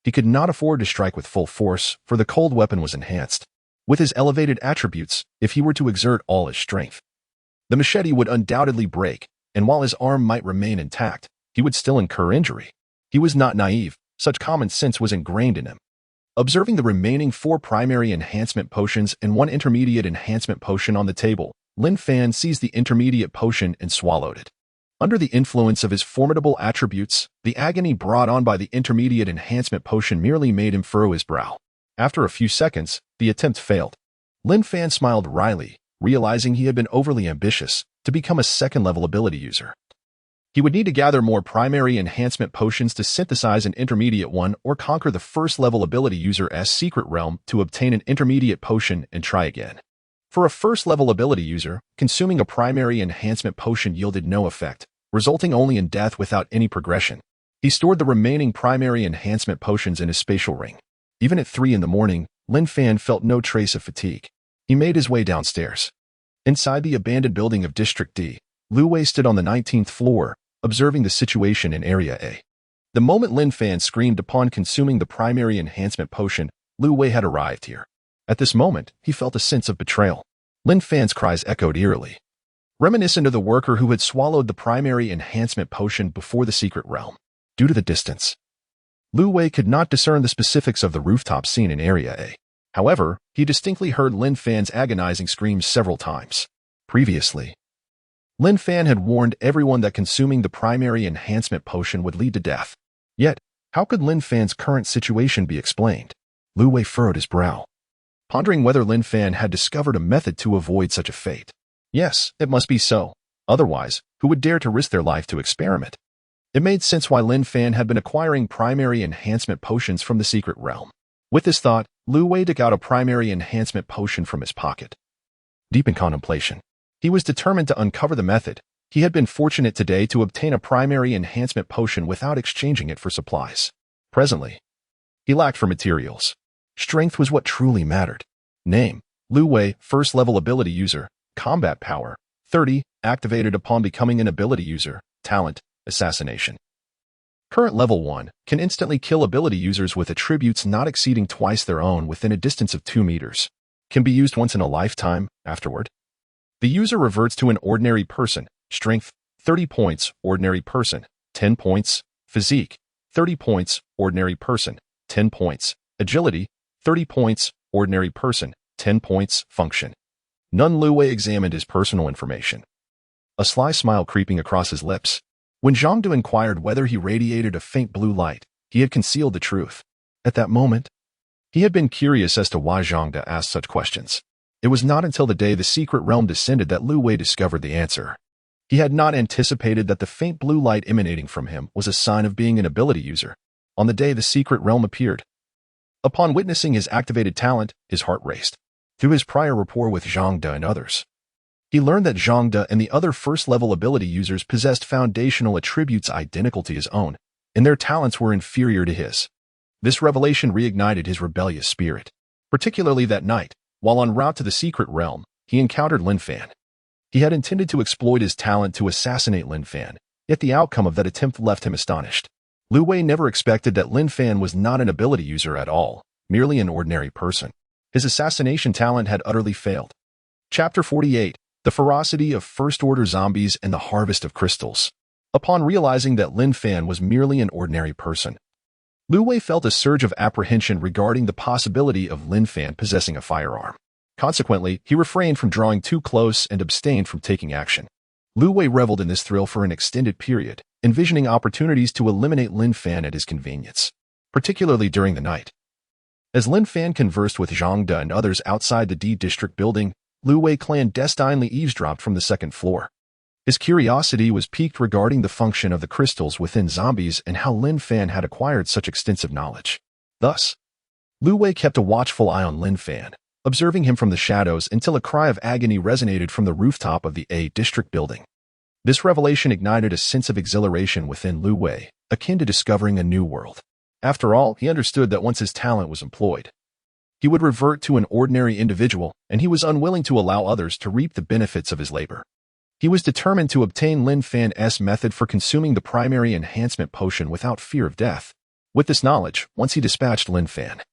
he could not afford to strike with full force, for the cold weapon was enhanced. With his elevated attributes, if he were to exert all his strength, the machete would undoubtedly break, and while his arm might remain intact, he would still incur injury. He was not naive. Such common sense was ingrained in him. Observing the remaining 4 primary enhancement potions and 1 intermediate enhancement potion on the table, Lin Fan seized the intermediate potion and swallowed it. Under the influence of his formidable attributes, the agony brought on by the intermediate enhancement potion merely made him furrow his brow. After a few seconds, the attempt failed. Lin Fan smiled wryly, realizing he had been overly ambitious to become a 2nd-level ability user. He would need to gather more primary enhancement potions to synthesize an intermediate one or conquer the first-level ability user's secret realm to obtain an intermediate potion and try again. For a first-level ability user, consuming a primary enhancement potion yielded no effect, resulting only in death without any progression. He stored the remaining primary enhancement potions in his spatial ring. Even at 3 in the morning, Lin Fan felt no trace of fatigue. He made his way downstairs. Inside the abandoned building of District D, Lu Wei stood on the 19th floor, observing the situation in Area A. The moment Lin Fan screamed upon consuming the primary enhancement potion, Lu Wei had arrived here. At this moment, he felt a sense of betrayal. Lin Fan's cries echoed eerily, reminiscent of the worker who had swallowed the primary enhancement potion before the secret realm. Due to the distance, Lu Wei could not discern the specifics of the rooftop scene in Area A. However, he distinctly heard Lin Fan's agonizing screams several times. Previously, Lin Fan had warned everyone that consuming the primary enhancement potion would lead to death. Yet, how could Lin Fan's current situation be explained? Lu Wei furrowed his brow, pondering whether Lin Fan had discovered a method to avoid such a fate. Yes, it must be so. Otherwise, who would dare to risk their life to experiment? It made sense why Lin Fan had been acquiring primary enhancement potions from the secret realm. With this thought, Lu Wei took out a primary enhancement potion from his pocket. Deep in contemplation, he was determined to uncover the method. He had been fortunate today to obtain a primary enhancement potion without exchanging it for supplies. Presently, he lacked for materials. Strength was what truly mattered. Name: Lu Wei, first-level ability user. Combat power: 30, activated upon becoming an ability user. Talent: assassination. Current level 1, can instantly kill ability users with attributes not exceeding twice their own within a distance of 2 meters. Can be used once in a lifetime. Afterward, the user reverts to an ordinary person. Strength: 30 points, ordinary person. 10 points. Physique: 30 points, ordinary person. 10 points. Agility: 30 points, ordinary person. 10 points. Function: none. Lu Wei examined his personal information, a sly smile creeping across his lips. When Zhang De inquired whether he radiated a faint blue light, he had concealed the truth. At that moment, he had been curious as to why Zhang De asked such questions. It was not until the day the secret realm descended that Lu Wei discovered the answer. He had not anticipated that the faint blue light emanating from him was a sign of being an ability user. On the day the secret realm appeared, upon witnessing his activated talent, his heart raced. Through his prior rapport with Zhang De and others, he learned that Zhang De and the other first-level ability users possessed foundational attributes identical to his own, and their talents were inferior to his. This revelation reignited his rebellious spirit. Particularly that night, while en route to the secret realm, he encountered Lin Fan. He had intended to exploit his talent to assassinate Lin Fan, yet the outcome of that attempt left him astonished. Lu Wei never expected that Lin Fan was not an ability user at all, merely an ordinary person. His assassination talent had utterly failed. Chapter 48: The Ferocity of First-Order Zombies and the Harvest of Crystals. Upon realizing that Lin Fan was merely an ordinary person, Lu Wei felt a surge of apprehension regarding the possibility of Lin Fan possessing a firearm. Consequently, he refrained from drawing too close and abstained from taking action. Lu Wei reveled in this thrill for an extended period, envisioning opportunities to eliminate Lin Fan at his convenience, particularly during the night. As Lin Fan conversed with Zhang De and others outside the D District building, Lu Wei clandestinely eavesdropped from the second floor. His curiosity was piqued regarding the function of the crystals within zombies and how Lin Fan had acquired such extensive knowledge. Thus, Lu Wei kept a watchful eye on Lin Fan, observing him from the shadows until a cry of agony resonated from the rooftop of the A District building. This revelation ignited a sense of exhilaration within Lu Wei, akin to discovering a new world. After all, he understood that once his talent was employed, he would revert to an ordinary individual, and he was unwilling to allow others to reap the benefits of his labor. He was determined to obtain Lin Fan's method for consuming the primary enhancement potion without fear of death. With this knowledge, once he dispatched Lin Fan,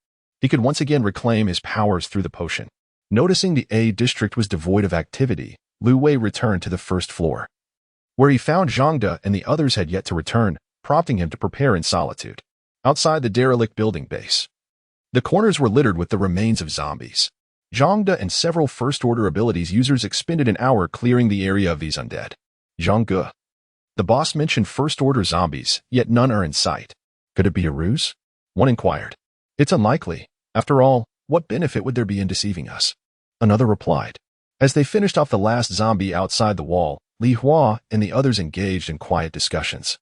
he could once again reclaim his powers through the potion. Noticing the A District was devoid of activity, Lu Wei returned to the first floor, where he found Zhang De and the others had yet to return, prompting him to prepare in solitude. Outside the derelict building base, the corners were littered with the remains of zombies. Zhang De and several first-order abilities users expended an hour clearing the area of these undead. Zhang Ge. The boss mentioned first-order zombies, yet none are in sight. Could it be a ruse? One inquired. It's unlikely. After all, what benefit would there be in deceiving us? Another replied. As they finished off the last zombie outside the wall, Li Hua and the others engaged in quiet discussions,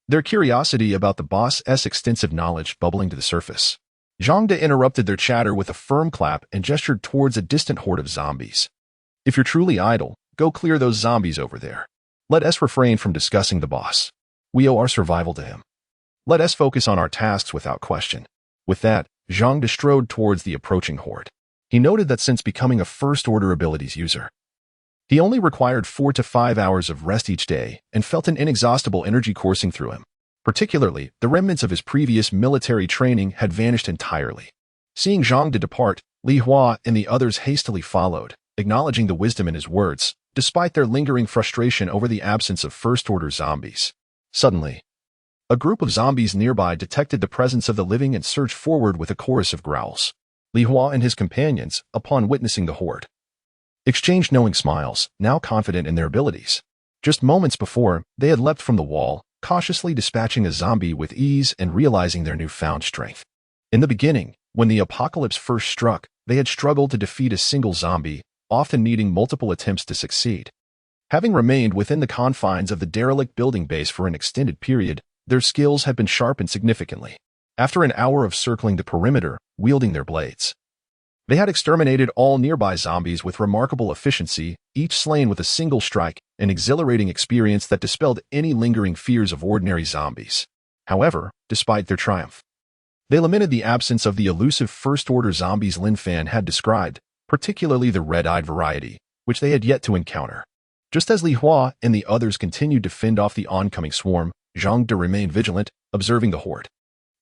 their curiosity about the boss's extensive knowledge bubbling to the surface. Zhang De interrupted their chatter with a firm clap and gestured towards a distant horde of zombies. If you're truly idle, go clear those zombies over there. Let us refrain from discussing the boss. We owe our survival to him. Let us focus on our tasks without question. With that, Zhang De strode towards the approaching horde. He noted that since becoming a first-order abilities user, he only required 4 to 5 hours of rest each day and felt an inexhaustible energy coursing through him. Particularly, the remnants of his previous military training had vanished entirely. Seeing Zhang De depart, Li Hua and the others hastily followed, acknowledging the wisdom in his words, despite their lingering frustration over the absence of first-order zombies. Suddenly, a group of zombies nearby detected the presence of the living and surged forward with a chorus of growls. Li Hua and his companions, upon witnessing the horde, exchanged knowing smiles, now confident in their abilities. Just moments before, they had leapt from the wall, cautiously dispatching a zombie with ease and realizing their newfound strength. In the beginning, when the apocalypse first struck, they had struggled to defeat a single zombie, often needing multiple attempts to succeed. Having remained within the confines of the derelict building base for an extended period, their skills had been sharpened significantly. After an hour of circling the perimeter, wielding their blades, they had exterminated all nearby zombies with remarkable efficiency, each slain with a single strike, an exhilarating experience that dispelled any lingering fears of ordinary zombies. However, despite their triumph, they lamented the absence of the elusive first-order zombies Lin Fan had described, particularly the red-eyed variety, which they had yet to encounter. Just as Li Hua and the others continued to fend off the oncoming swarm, Zhang De remained vigilant, observing the horde.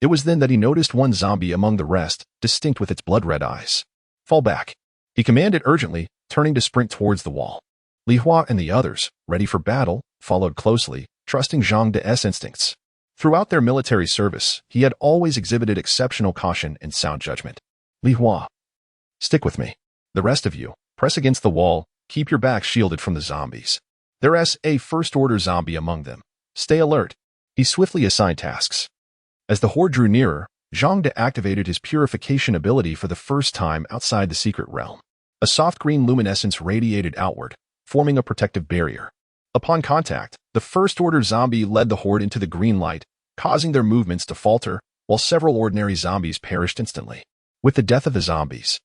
It was then that he noticed one zombie among the rest, distinct with its blood-red eyes. Fall back, he commanded urgently, turning to sprint towards the wall. Li Hua and the others, ready for battle, followed closely, trusting Zhang De's instincts. Throughout their military service, he had always exhibited exceptional caution and sound judgment. Li Hua, stick with me. The rest of you, press against the wall, keep your backs shielded from the zombies. There's a first-order zombie among them. Stay alert. He swiftly assigned tasks. As the horde drew nearer, Zhang De activated his purification ability for the first time outside the secret realm. A soft green luminescence radiated outward, forming a protective barrier. Upon contact, the first-order zombie led the horde into the green light, causing their movements to falter, while several ordinary zombies perished instantly. With the death of the zombies,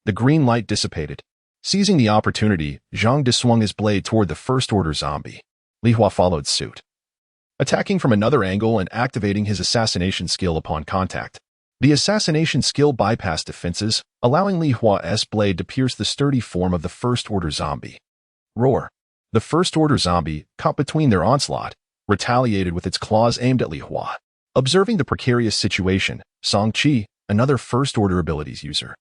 the green light dissipated. Seizing the opportunity, Zhang De swung his blade toward the first-order zombie. Li Hua followed suit, attacking from another angle and activating his assassination skill upon contact. The assassination skill bypassed defenses, allowing Li Hua's blade to pierce the sturdy form of the first-order zombie. Roar! The first-order zombie, caught between their onslaught, retaliated with its claws aimed at Li Hua. Observing the precarious situation, Song Qi, another first-order abilities user,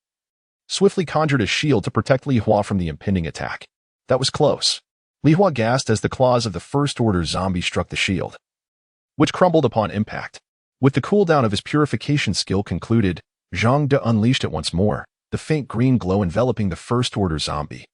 swiftly conjured a shield to protect Li Hua from the impending attack. That was close. Li Hua gasped as the claws of the first-order zombie struck the shield, which crumbled upon impact. With the cooldown of his purification skill concluded, Zhang De unleashed it once more, the faint green glow enveloping the first-order zombie.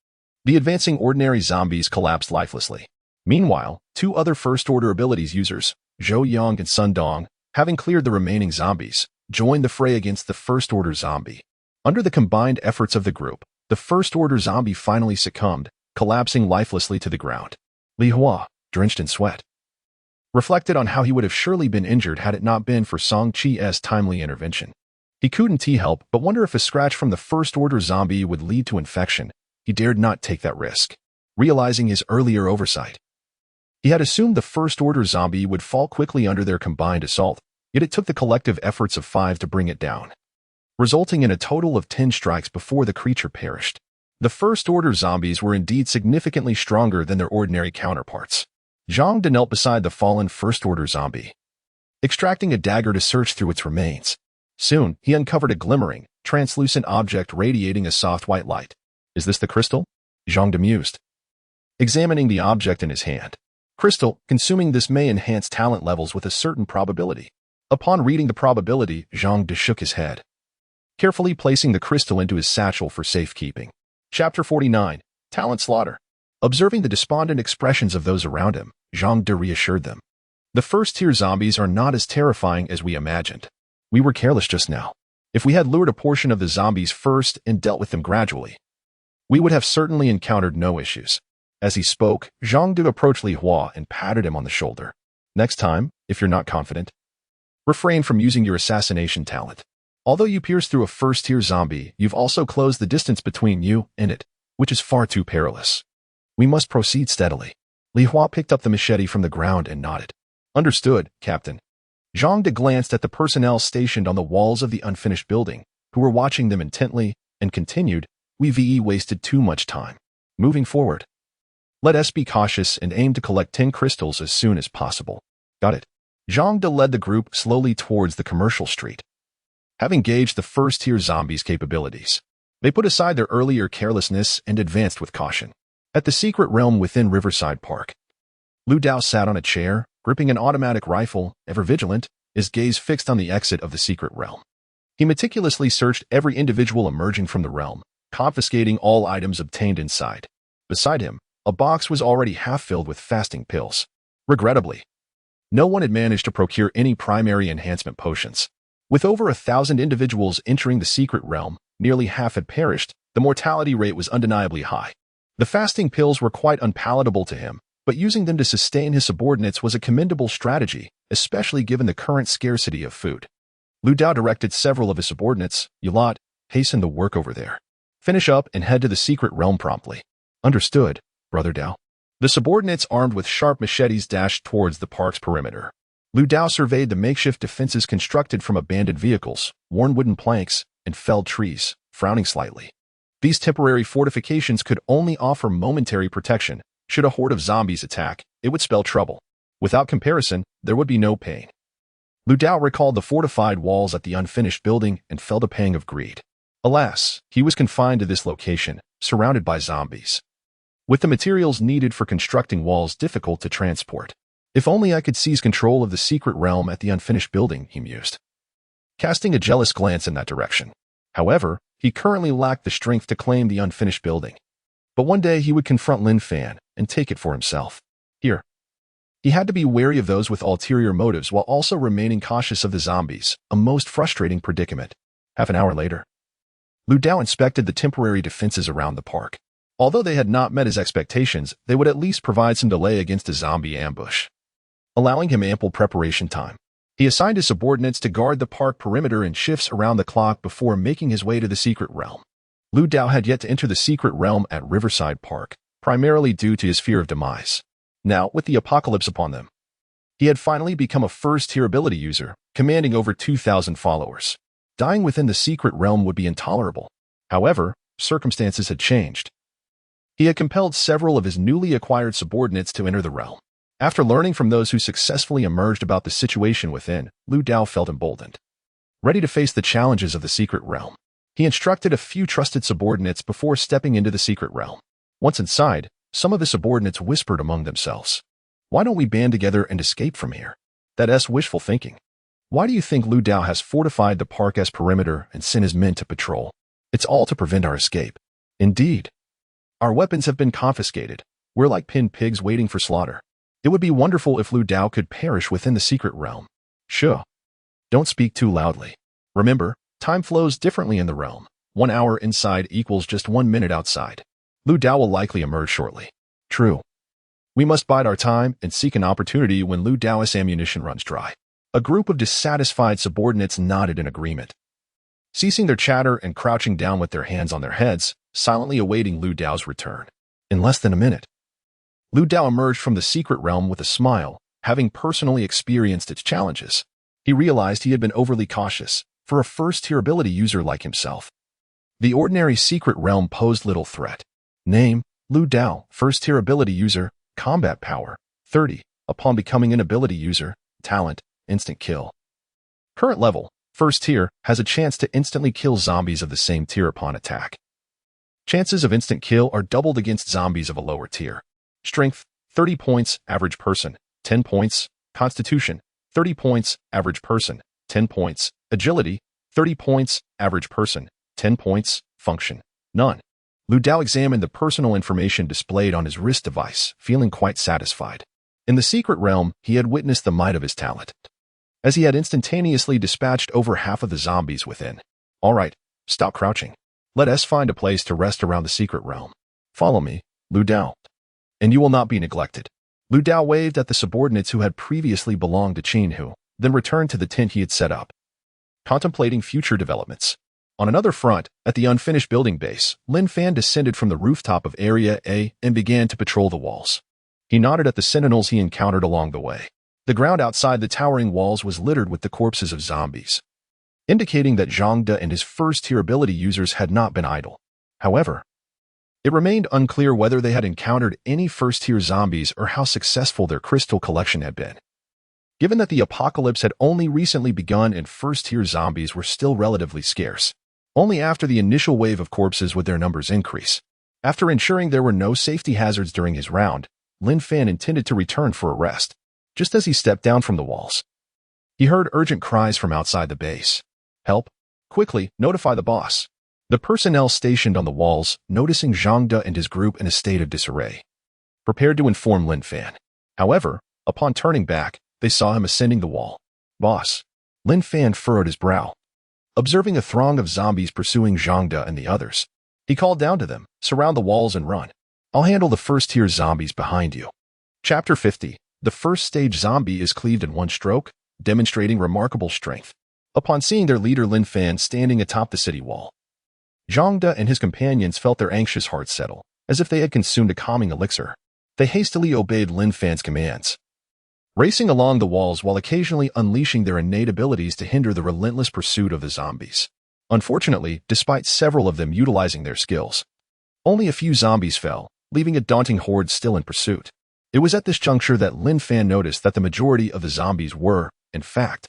The advancing ordinary zombies collapsed lifelessly. Meanwhile, two other first-order abilities users, Zhou Yang and Sun Dong, having cleared the remaining zombies, joined the fray against the first-order zombie. Under the combined efforts of the group, the first-order zombie finally succumbed, collapsing lifelessly to the ground. Li Hua, drenched in sweat, reflected on how he would have surely been injured had it not been for Song Qi's timely intervention. He couldn't help but wonder if a scratch from the first-order zombie would lead to infection. He dared not take that risk. Realizing his earlier oversight, he had assumed the first-order zombie would fall quickly under their combined assault, yet it took the collective efforts of 5 to bring it down, resulting in a total of 10 strikes before the creature perished. The first-order zombies were indeed significantly stronger than their ordinary counterparts. Zhang De knelt beside the fallen first-order zombie, extracting a dagger to search through its remains. Soon, he uncovered a glimmering, translucent object radiating a soft white light. Is this the crystal? Zhang De mused, examining the object in his hand. Crystal, consuming this may enhance talent levels with a certain probability. Upon reading the probability, Zhang De shook his head, carefully placing the crystal into his satchel for safekeeping. Chapter 49. Talent Slaughter. Observing the despondent expressions of those around him, Zhang De reassured them. The first-tier zombies are not as terrifying as we imagined. We were careless just now. If we had lured a portion of the zombies first and dealt with them gradually, we would have certainly encountered no issues. As he spoke, Zhang De approached Li Hua and patted him on the shoulder. Next time, if you're not confident, refrain from using your assassination talent. Although you pierce through a first-tier zombie, you've also closed the distance between you and it, which is far too perilous. We must proceed steadily. Li Hua picked up the machete from the ground and nodded. Understood, Captain. Zhang De glanced at the personnel stationed on the walls of the unfinished building, who were watching them intently, and continued, We wasted too much time. Moving forward, let us be cautious and aim to collect 10 crystals as soon as possible. Got it. Zhang De led the group slowly towards the commercial street. Having gauged the first-tier zombies' capabilities, they put aside their earlier carelessness and advanced with caution. At the secret realm within Riverside Park, Lu Dao sat on a chair, gripping an automatic rifle, ever vigilant, his gaze fixed on the exit of the secret realm. He meticulously searched every individual emerging from the realm, confiscating all items obtained inside. Beside him, a box was already half filled with fasting pills. Regrettably, no one had managed to procure any primary enhancement potions. With over 1,000 individuals entering the secret realm, nearly half had perished. The mortality rate was undeniably high. The fasting pills were quite unpalatable to him, but using them to sustain his subordinates was a commendable strategy, especially given the current scarcity of food. Lu Dao directed several of his subordinates, You lot, hasten the work over there. Finish up and head to the secret realm promptly. Understood, Brother Dao. The subordinates armed with sharp machetes dashed towards the park's perimeter. Lu Dao surveyed the makeshift defenses constructed from abandoned vehicles, worn wooden planks, and felled trees, frowning slightly. These temporary fortifications could only offer momentary protection. Should a horde of zombies attack, it would spell trouble. Without comparison, there would be no pain. Lu Dao recalled the fortified walls at the unfinished building and felt a pang of greed. Alas, he was confined to this location, surrounded by zombies, with the materials needed for constructing walls difficult to transport. If only I could seize control of the secret realm at the unfinished building, he mused, casting a jealous glance in that direction. However, he currently lacked the strength to claim the unfinished building. But one day he would confront Lin Fan and take it for himself. Here, he had to be wary of those with ulterior motives while also remaining cautious of the zombies, a most frustrating predicament. Half an hour later, Lu Dao inspected the temporary defenses around the park. Although they had not met his expectations, they would at least provide some delay against a zombie ambush, allowing him ample preparation time. He assigned his subordinates to guard the park perimeter in shifts around the clock before making his way to the secret realm. Lu Dao had yet to enter the secret realm at Riverside Park, primarily due to his fear of demise. Now, with the apocalypse upon them, he had finally become a first-tier ability user, commanding over 2,000 followers. Dying within the secret realm would be intolerable. However, circumstances had changed. He had compelled several of his newly acquired subordinates to enter the realm. After learning from those who successfully emerged about the situation within, Lu Dao felt emboldened. Ready to face the challenges of the secret realm, he instructed a few trusted subordinates before stepping into the secret realm. Once inside, some of his subordinates whispered among themselves, Why don't we band together and escape from here? That's wishful thinking. Why do you think Lu Dao has fortified the park's perimeter and sent his men to patrol? It's all to prevent our escape. Indeed. Our weapons have been confiscated. We're like pinned pigs waiting for slaughter. It would be wonderful if Lu Dao could perish within the secret realm. Sure. Don't speak too loudly. Remember, time flows differently in the realm. 1 hour inside equals just 1 minute outside. Lu Dao will likely emerge shortly. True. We must bide our time and seek an opportunity when Lu Dao's ammunition runs dry. A group of dissatisfied subordinates nodded in agreement, ceasing their chatter and crouching down with their hands on their heads, silently awaiting Lu Dao's return. In less than a minute, Lu Dao emerged from the secret realm with a smile, having personally experienced its challenges. He realized he had been overly cautious for a first-tier ability user like himself. The ordinary secret realm posed little threat. Name, Lu Dao, first-tier ability user, combat power, 30. Upon becoming an ability user, talent, instant kill. Current level, first tier, has a chance to instantly kill zombies of the same tier upon attack. Chances of instant kill are doubled against zombies of a lower tier. Strength, 30 points, average person, 10 points. Constitution, 30 points, average person, 10 points. Agility, 30 points, average person, 10 points. Function, none. Lu Dao examined the personal information displayed on his wrist device, feeling quite satisfied. In the secret realm, he had witnessed the might of his talent, as he had instantaneously dispatched over half of the zombies within. All right, stop crouching. Let us find a place to rest around the secret realm. Follow me, Lu Dao. and you will not be neglected. Lu Dao waved at the subordinates who had previously belonged to Qin Hu, then returned to the tent he had set up, contemplating future developments. On another front, at the unfinished building base, Lin Fan descended from the rooftop of Area A and began to patrol the walls. He nodded at the sentinels he encountered along the way. The ground outside the towering walls was littered with the corpses of zombies, indicating that Zhang De and his first-tier ability users had not been idle. However, it remained unclear whether they had encountered any first-tier zombies or how successful their crystal collection had been. Given that the apocalypse had only recently begun and first-tier zombies were still relatively scarce, only after the initial wave of corpses would their numbers increase. After ensuring there were no safety hazards during his round, Lin Fan intended to return for a rest. Just as he stepped down from the walls, he heard urgent cries from outside the base. "Help! Quickly, notify the boss." The personnel stationed on the walls, noticing Zhang De and his group in a state of disarray, prepared to inform Lin Fan. However, upon turning back, they saw him ascending the wall. "Boss." Lin Fan furrowed his brow, observing a throng of zombies pursuing Zhang De and the others. He called down to them, "Surround the walls and run. I'll handle the first-tier zombies behind you." Chapter 50. The first-stage zombie is cleaved in one stroke, demonstrating remarkable strength. Upon seeing their leader Lin Fan standing atop the city wall, Zhang De and his companions felt their anxious hearts settle, as if they had consumed a calming elixir. They hastily obeyed Lin Fan's commands, racing along the walls while occasionally unleashing their innate abilities to hinder the relentless pursuit of the zombies. Unfortunately, despite several of them utilizing their skills, only a few zombies fell, leaving a daunting horde still in pursuit. It was at this juncture that Lin Fan noticed that the majority of the zombies were, in fact,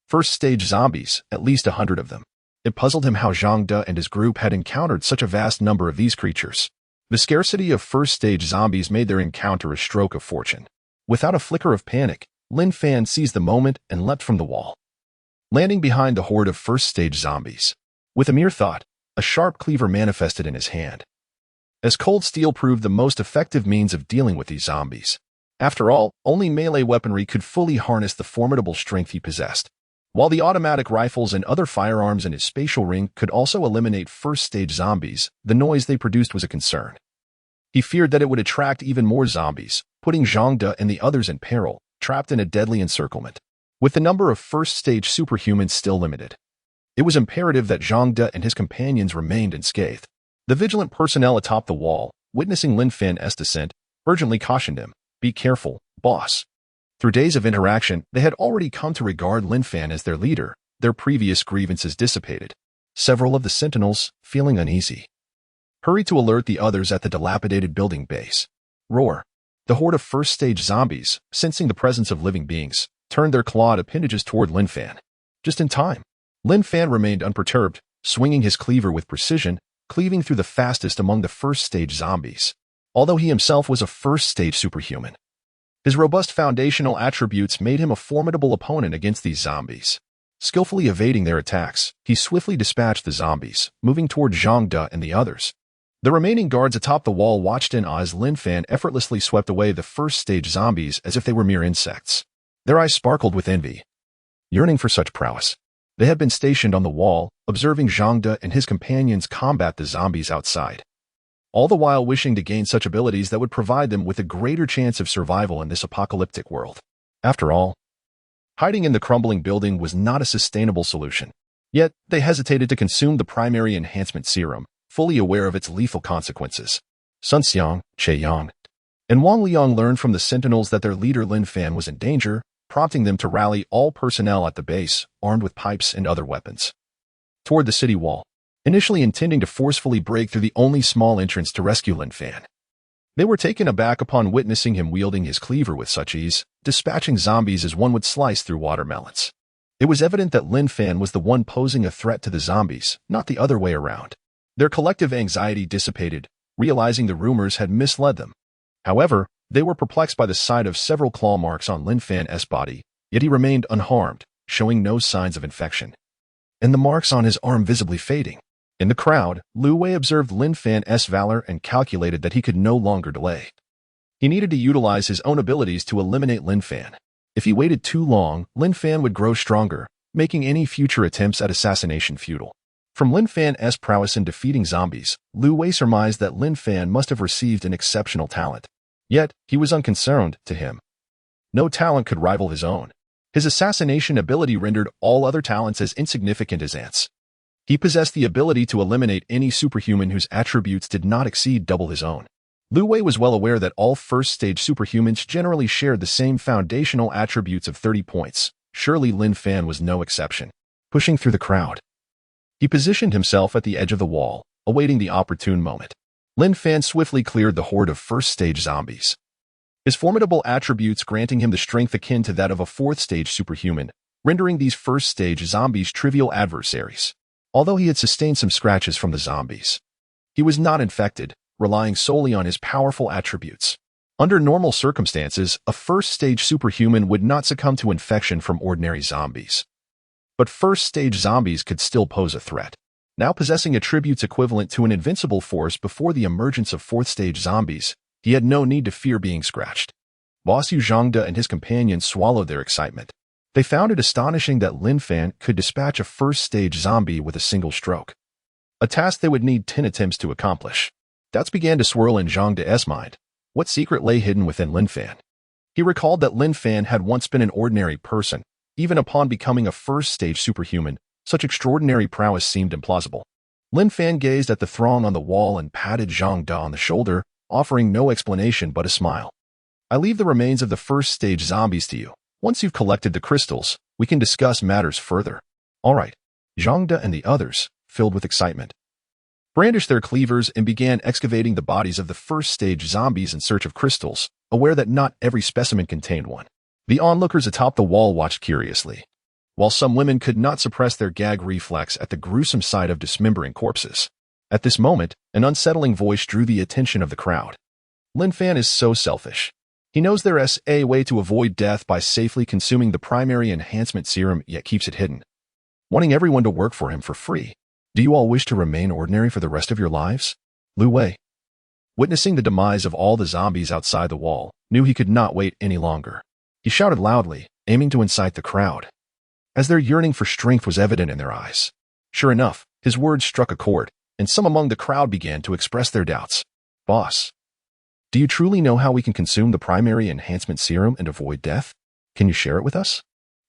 first-stage zombies, at least 100 of them. It puzzled him how Zhang De and his group had encountered such a vast number of these creatures. The scarcity of first-stage zombies made their encounter a stroke of fortune. Without a flicker of panic, Lin Fan seized the moment and leapt from the wall, landing behind the horde of first-stage zombies. With a mere thought, a sharp cleaver manifested in his hand, as cold steel proved the most effective means of dealing with these zombies. After all, only melee weaponry could fully harness the formidable strength he possessed. While the automatic rifles and other firearms in his spatial ring could also eliminate first-stage zombies, the noise they produced was a concern. He feared that it would attract even more zombies, putting Zhang De and the others in peril, trapped in a deadly encirclement. With the number of first-stage superhumans still limited, it was imperative that Zhang De and his companions remained unscathed. The vigilant personnel atop the wall, witnessing Lin Fan's descent, urgently cautioned him, "Be careful, boss." Through days of interaction, they had already come to regard Lin Fan as their leader, their previous grievances dissipated. Several of the sentinels, feeling uneasy, hurried to alert the others at the dilapidated building base. Roar! The horde of first-stage zombies, sensing the presence of living beings, turned their clawed appendages toward Lin Fan. Just in time, Lin Fan remained unperturbed, swinging his cleaver with precision, cleaving through the fastest among the first-stage zombies. Although he himself was a first-stage superhuman, his robust foundational attributes made him a formidable opponent against these zombies. Skillfully evading their attacks, he swiftly dispatched the zombies, moving toward Zhang De and the others. The remaining guards atop the wall watched in awe as Lin Fan effortlessly swept away the first-stage zombies as if they were mere insects. Their eyes sparkled with envy, yearning for such prowess. They had been stationed on the wall, observing Zhang De and his companions combat the zombies outside, all the while wishing to gain such abilities that would provide them with a greater chance of survival in this apocalyptic world. After all, hiding in the crumbling building was not a sustainable solution. Yet, they hesitated to consume the primary enhancement serum, fully aware of its lethal consequences. Sun Xiang, Che Yang, and Wang Liang learned from the sentinels that their leader Lin Fan was in danger, prompting them to rally all personnel at the base, armed with pipes and other weapons, toward the city wall, initially intending to forcefully break through the only small entrance to rescue Lin Fan. They were taken aback upon witnessing him wielding his cleaver with such ease, dispatching zombies as one would slice through watermelons. It was evident that Lin Fan was the one posing a threat to the zombies, not the other way around. Their collective anxiety dissipated, realizing the rumors had misled them. However, they were perplexed by the sight of several claw marks on Lin Fan's body, yet he remained unharmed, showing no signs of infection, and the marks on his arm visibly fading. In the crowd, Lu Wei observed Lin Fan's valor and calculated that he could no longer delay. He needed to utilize his own abilities to eliminate Lin Fan. If he waited too long, Lin Fan would grow stronger, making any future attempts at assassination futile. From Lin Fan's prowess in defeating zombies, Lu Wei surmised that Lin Fan must have received an exceptional talent. Yet, he was unconcerned to him. No talent could rival his own. His assassination ability rendered all other talents as insignificant as ants. He possessed the ability to eliminate any superhuman whose attributes did not exceed double his own. Lu Wei was well aware that all first-stage superhumans generally shared the same foundational attributes of 30 points. Surely Lin Fan was no exception. Pushing through the crowd, he positioned himself at the edge of the wall, awaiting the opportune moment. Lin Fan swiftly cleared the horde of first-stage zombies, his formidable attributes granting him the strength akin to that of a fourth-stage superhuman, rendering these first-stage zombies trivial adversaries. Although he had sustained some scratches from the zombies, he was not infected, relying solely on his powerful attributes. Under normal circumstances, a first-stage superhuman would not succumb to infection from ordinary zombies. But first-stage zombies could still pose a threat. Now possessing attributes equivalent to an invincible force before the emergence of fourth-stage zombies, he had no need to fear being scratched. Boss Yu Zhangde and his companions swallowed their excitement. They found it astonishing that Lin Fan could dispatch a first-stage zombie with a single stroke, a task they would need 10 attempts to accomplish. Doubts began to swirl in Zhang De's mind. What secret lay hidden within Lin Fan? He recalled that Lin Fan had once been an ordinary person. Even upon becoming a first-stage superhuman, such extraordinary prowess seemed implausible. Lin Fan gazed at the throng on the wall and patted Zhang De on the shoulder, offering no explanation but a smile. I leave the remains of the first-stage zombies to you. Once you've collected the crystals, we can discuss matters further. All right. Zhang De and the others, filled with excitement, brandished their cleavers and began excavating the bodies of the first-stage zombies in search of crystals, aware that not every specimen contained one. The onlookers atop the wall watched curiously, while some women could not suppress their gag reflex at the gruesome sight of dismembering corpses. At this moment, an unsettling voice drew the attention of the crowd. Lin Fan is so selfish. He knows there is a way to avoid death by safely consuming the primary enhancement serum, yet keeps it hidden, wanting everyone to work for him for free. Do you all wish to remain ordinary for the rest of your lives? Lu Wei, witnessing the demise of all the zombies outside the wall, knew he could not wait any longer. He shouted loudly, aiming to incite the crowd, as their yearning for strength was evident in their eyes. Sure enough, his words struck a chord, and some among the crowd began to express their doubts. Boss, do you truly know how we can consume the primary enhancement serum and avoid death? Can you share it with us?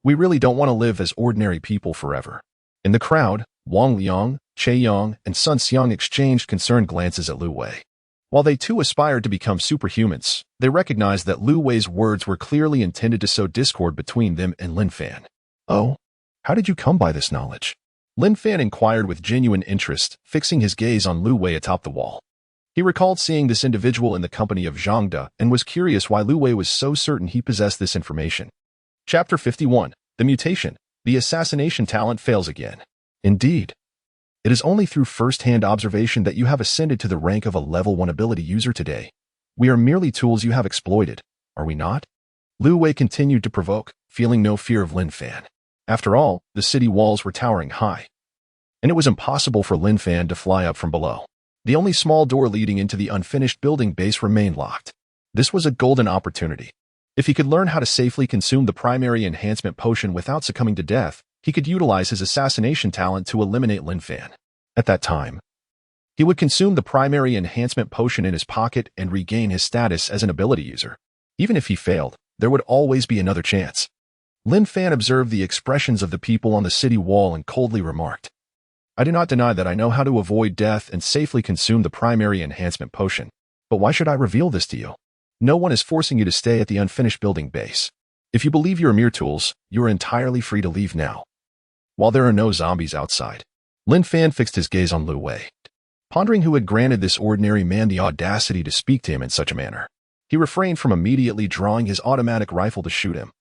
We really don't want to live as ordinary people forever. In the crowd, Wang Liang, Che Yang, and Sun Xiang exchanged concerned glances at Lu Wei. While they too aspired to become superhumans, they recognized that Lu Wei's words were clearly intended to sow discord between them and Lin Fan. Oh, how did you come by this knowledge? Lin Fan inquired with genuine interest, fixing his gaze on Lu Wei atop the wall. He recalled seeing this individual in the company of Zhang De and was curious why Lu Wei was so certain he possessed this information. Chapter 51. The Mutation. The assassination talent fails again. Indeed. It is only through first-hand observation that you have ascended to the rank of a level 1 ability user today. We are merely tools you have exploited, are we not? Lu Wei continued to provoke, feeling no fear of Lin Fan. After all, the city walls were towering high, and it was impossible for Lin Fan to fly up from below. The only small door leading into the unfinished building base remained locked. This was a golden opportunity. If he could learn how to safely consume the primary enhancement potion without succumbing to death, he could utilize his assassination talent to eliminate Lin Fan. At that time, he would consume the primary enhancement potion in his pocket and regain his status as an ability user. Even if he failed, there would always be another chance. Lin Fan observed the expressions of the people on the city wall and coldly remarked, I do not deny that I know how to avoid death and safely consume the primary enhancement potion, but why should I reveal this to you? No one is forcing you to stay at the unfinished building base. If you believe you are mere tools, you are entirely free to leave now. While there are no zombies outside, Lin Fan fixed his gaze on Lu Wei, pondering who had granted this ordinary man the audacity to speak to him in such a manner. He refrained from immediately drawing his automatic rifle to shoot him,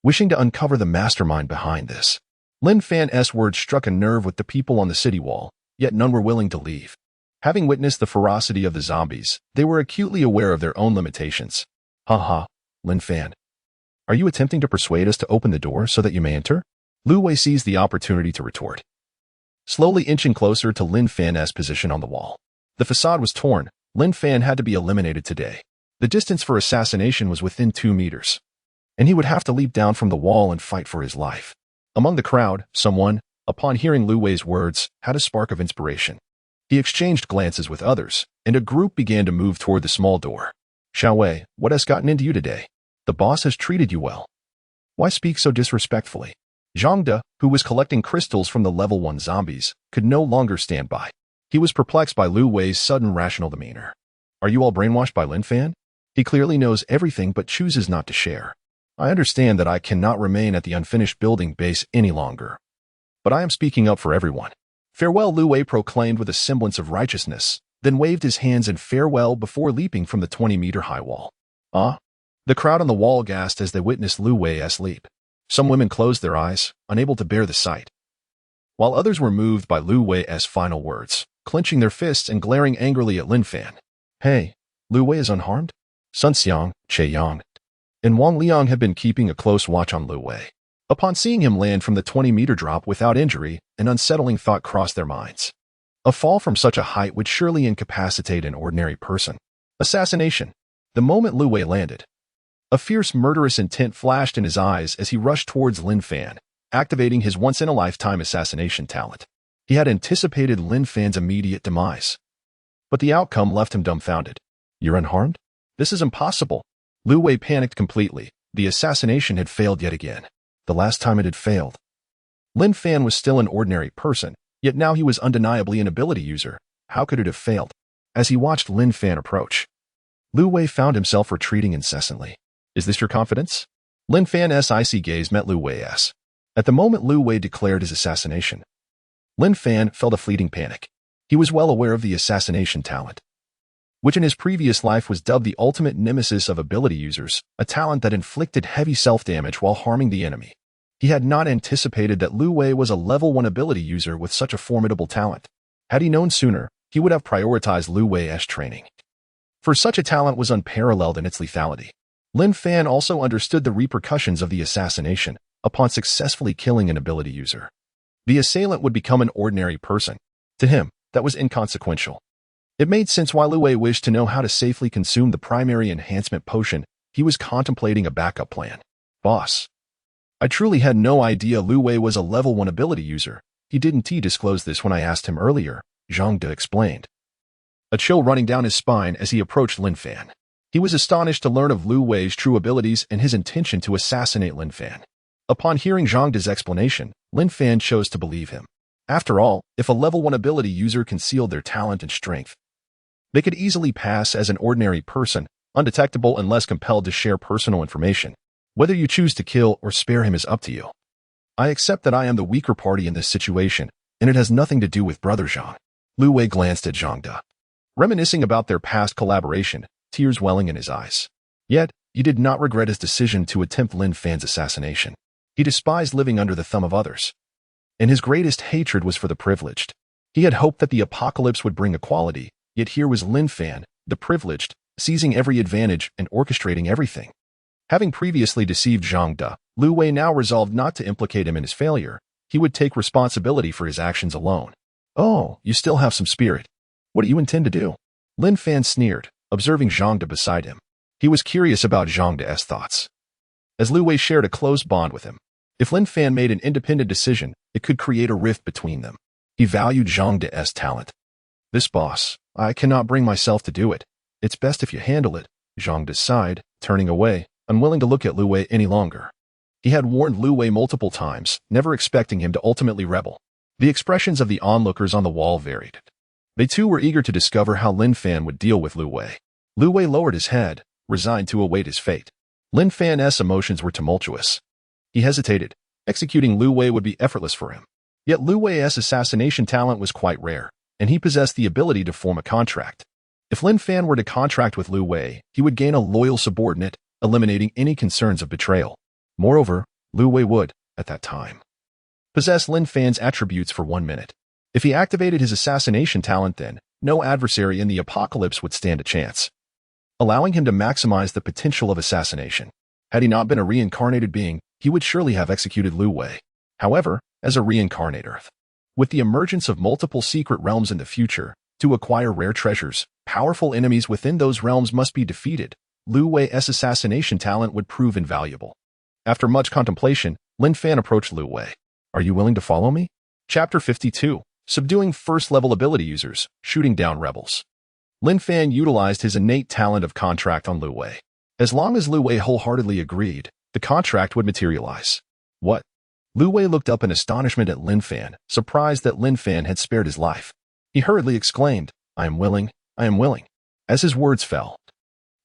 wishing to uncover the mastermind behind this. Lin Fan's words struck a nerve with the people on the city wall, yet none were willing to leave. Having witnessed the ferocity of the zombies, they were acutely aware of their own limitations. Ha, Lin Fan. Are you attempting to persuade us to open the door so that you may enter? Lu Wei seized the opportunity to retort, slowly inching closer to Lin Fan's position on the wall. The facade was torn. Lin Fan had to be eliminated today. The distance for assassination was within 2 meters, and he would have to leap down from the wall and fight for his life. Among the crowd, someone, upon hearing Lu Wei's words, had a spark of inspiration. He exchanged glances with others, and a group began to move toward the small door. Xiao Wei, what has gotten into you today? The boss has treated you well. Why speak so disrespectfully? Zhang De, who was collecting crystals from the level 1 zombies, could no longer stand by. He was perplexed by Lu Wei's sudden rational demeanor. Are you all brainwashed by Lin Fan? He clearly knows everything but chooses not to share. I understand that I cannot remain at the unfinished building base any longer. But I am speaking up for everyone. Farewell, Lu Wei proclaimed with a semblance of righteousness, then waved his hands in farewell before leaping from the 20-meter high wall. Ah? The crowd on the wall gasped as they witnessed Lu Wei's leap. Some women closed their eyes, unable to bear the sight, while others were moved by Lu Wei's final words, clenching their fists and glaring angrily at Lin Fan. Hey, Lu Wei is unharmed? Sun Xiang, Che Yang, and Wang Liang had been keeping a close watch on Lu Wei. Upon seeing him land from the 20-meter drop without injury, an unsettling thought crossed their minds. A fall from such a height would surely incapacitate an ordinary person. Assassination. The moment Lu Wei landed, a fierce murderous intent flashed in his eyes as he rushed towards Lin Fan, activating his once-in-a-lifetime assassination talent. He had anticipated Lin Fan's immediate demise, but the outcome left him dumbfounded. You're unharmed? This is impossible. Lu Wei panicked completely. The assassination had failed yet again. The last time it had failed. Lin Fan was still an ordinary person, yet now he was undeniably an ability user. How could it have failed? As he watched Lin Fan approach, Lu Wei found himself retreating incessantly. Is this your confidence? Lin Fan's icy gaze met Lu Wei's. At the moment Lu Wei declared his assassination, Lin Fan felt a fleeting panic. He was well aware of the assassination talent, which in his previous life was dubbed the ultimate nemesis of ability users, a talent that inflicted heavy self-damage while harming the enemy. He had not anticipated that Lu Wei was a level 1 ability user with such a formidable talent. Had he known sooner, he would have prioritized Lu Wei's training, for such a talent was unparalleled in its lethality. Lin Fan also understood the repercussions of the assassination upon successfully killing an ability user. The assailant would become an ordinary person. To him, that was inconsequential. It made sense why Lu Wei wished to know how to safely consume the primary enhancement potion. He was contemplating a backup plan. Boss. I truly had no idea Lu Wei was a level 1 ability user. He didn't disclose this when I asked him earlier, Zhang De explained, a chill running down his spine as he approached Lin Fan. He was astonished to learn of Lu Wei's true abilities and his intention to assassinate Lin Fan. Upon hearing Zhang De's explanation, Lin Fan chose to believe him. After all, if a level 1 ability user concealed their talent and strength, they could easily pass as an ordinary person, undetectable unless compelled to share personal information. Whether you choose to kill or spare him is up to you. I accept that I am the weaker party in this situation, and it has nothing to do with Brother Zhang. Lu Wei glanced at Zhang De, reminiscing about their past collaboration, tears welling in his eyes. Yet, he did not regret his decision to attempt Lin Fan's assassination. He despised living under the thumb of others, and his greatest hatred was for the privileged. He had hoped that the apocalypse would bring equality, yet here was Lin Fan, the privileged, seizing every advantage and orchestrating everything. Having previously deceived Zhang De, Lu Wei now resolved not to implicate him in his failure. He would take responsibility for his actions alone. Oh, you still have some spirit. What do you intend to do? Lin Fan sneered, observing Zhang De beside him. He was curious about Zhang De's thoughts, as Lu Wei shared a close bond with him. If Lin Fan made an independent decision, it could create a rift between them. He valued Zhang De's talent. This boss, I cannot bring myself to do it. It's best if you handle it, Zhang De sighed, turning away, unwilling to look at Lu Wei any longer. He had warned Lu Wei multiple times, never expecting him to ultimately rebel. The expressions of the onlookers on the wall varied. They too were eager to discover how Lin Fan would deal with Lu Wei. Lu Wei lowered his head, resigned to await his fate. Lin Fan's emotions were tumultuous. He hesitated. Executing Lu Wei would be effortless for him. Yet Lu Wei's assassination talent was quite rare, and he possessed the ability to form a contract. If Lin Fan were to contract with Lu Wei, he would gain a loyal subordinate, eliminating any concerns of betrayal. Moreover, Lu Wei would, at that time, possess Lin Fan's attributes for 1 minute. If he activated his assassination talent then, no adversary in the apocalypse would stand a chance, allowing him to maximize the potential of assassination. Had he not been a reincarnated being, he would surely have executed Lu Wei. However, as a reincarnator, with the emergence of multiple secret realms in the future, to acquire rare treasures, powerful enemies within those realms must be defeated. Lu Wei's assassination talent would prove invaluable. After much contemplation, Lin Fan approached Lu Wei. Are you willing to follow me? Chapter 52. Subduing first-level ability users, shooting down rebels. Lin Fan utilized his innate talent of contract on Lu Wei. As long as Lu Wei wholeheartedly agreed, the contract would materialize. What? Lu Wei looked up in astonishment at Lin Fan, surprised that Lin Fan had spared his life. He hurriedly exclaimed, I am willing, I am willing. As his words fell,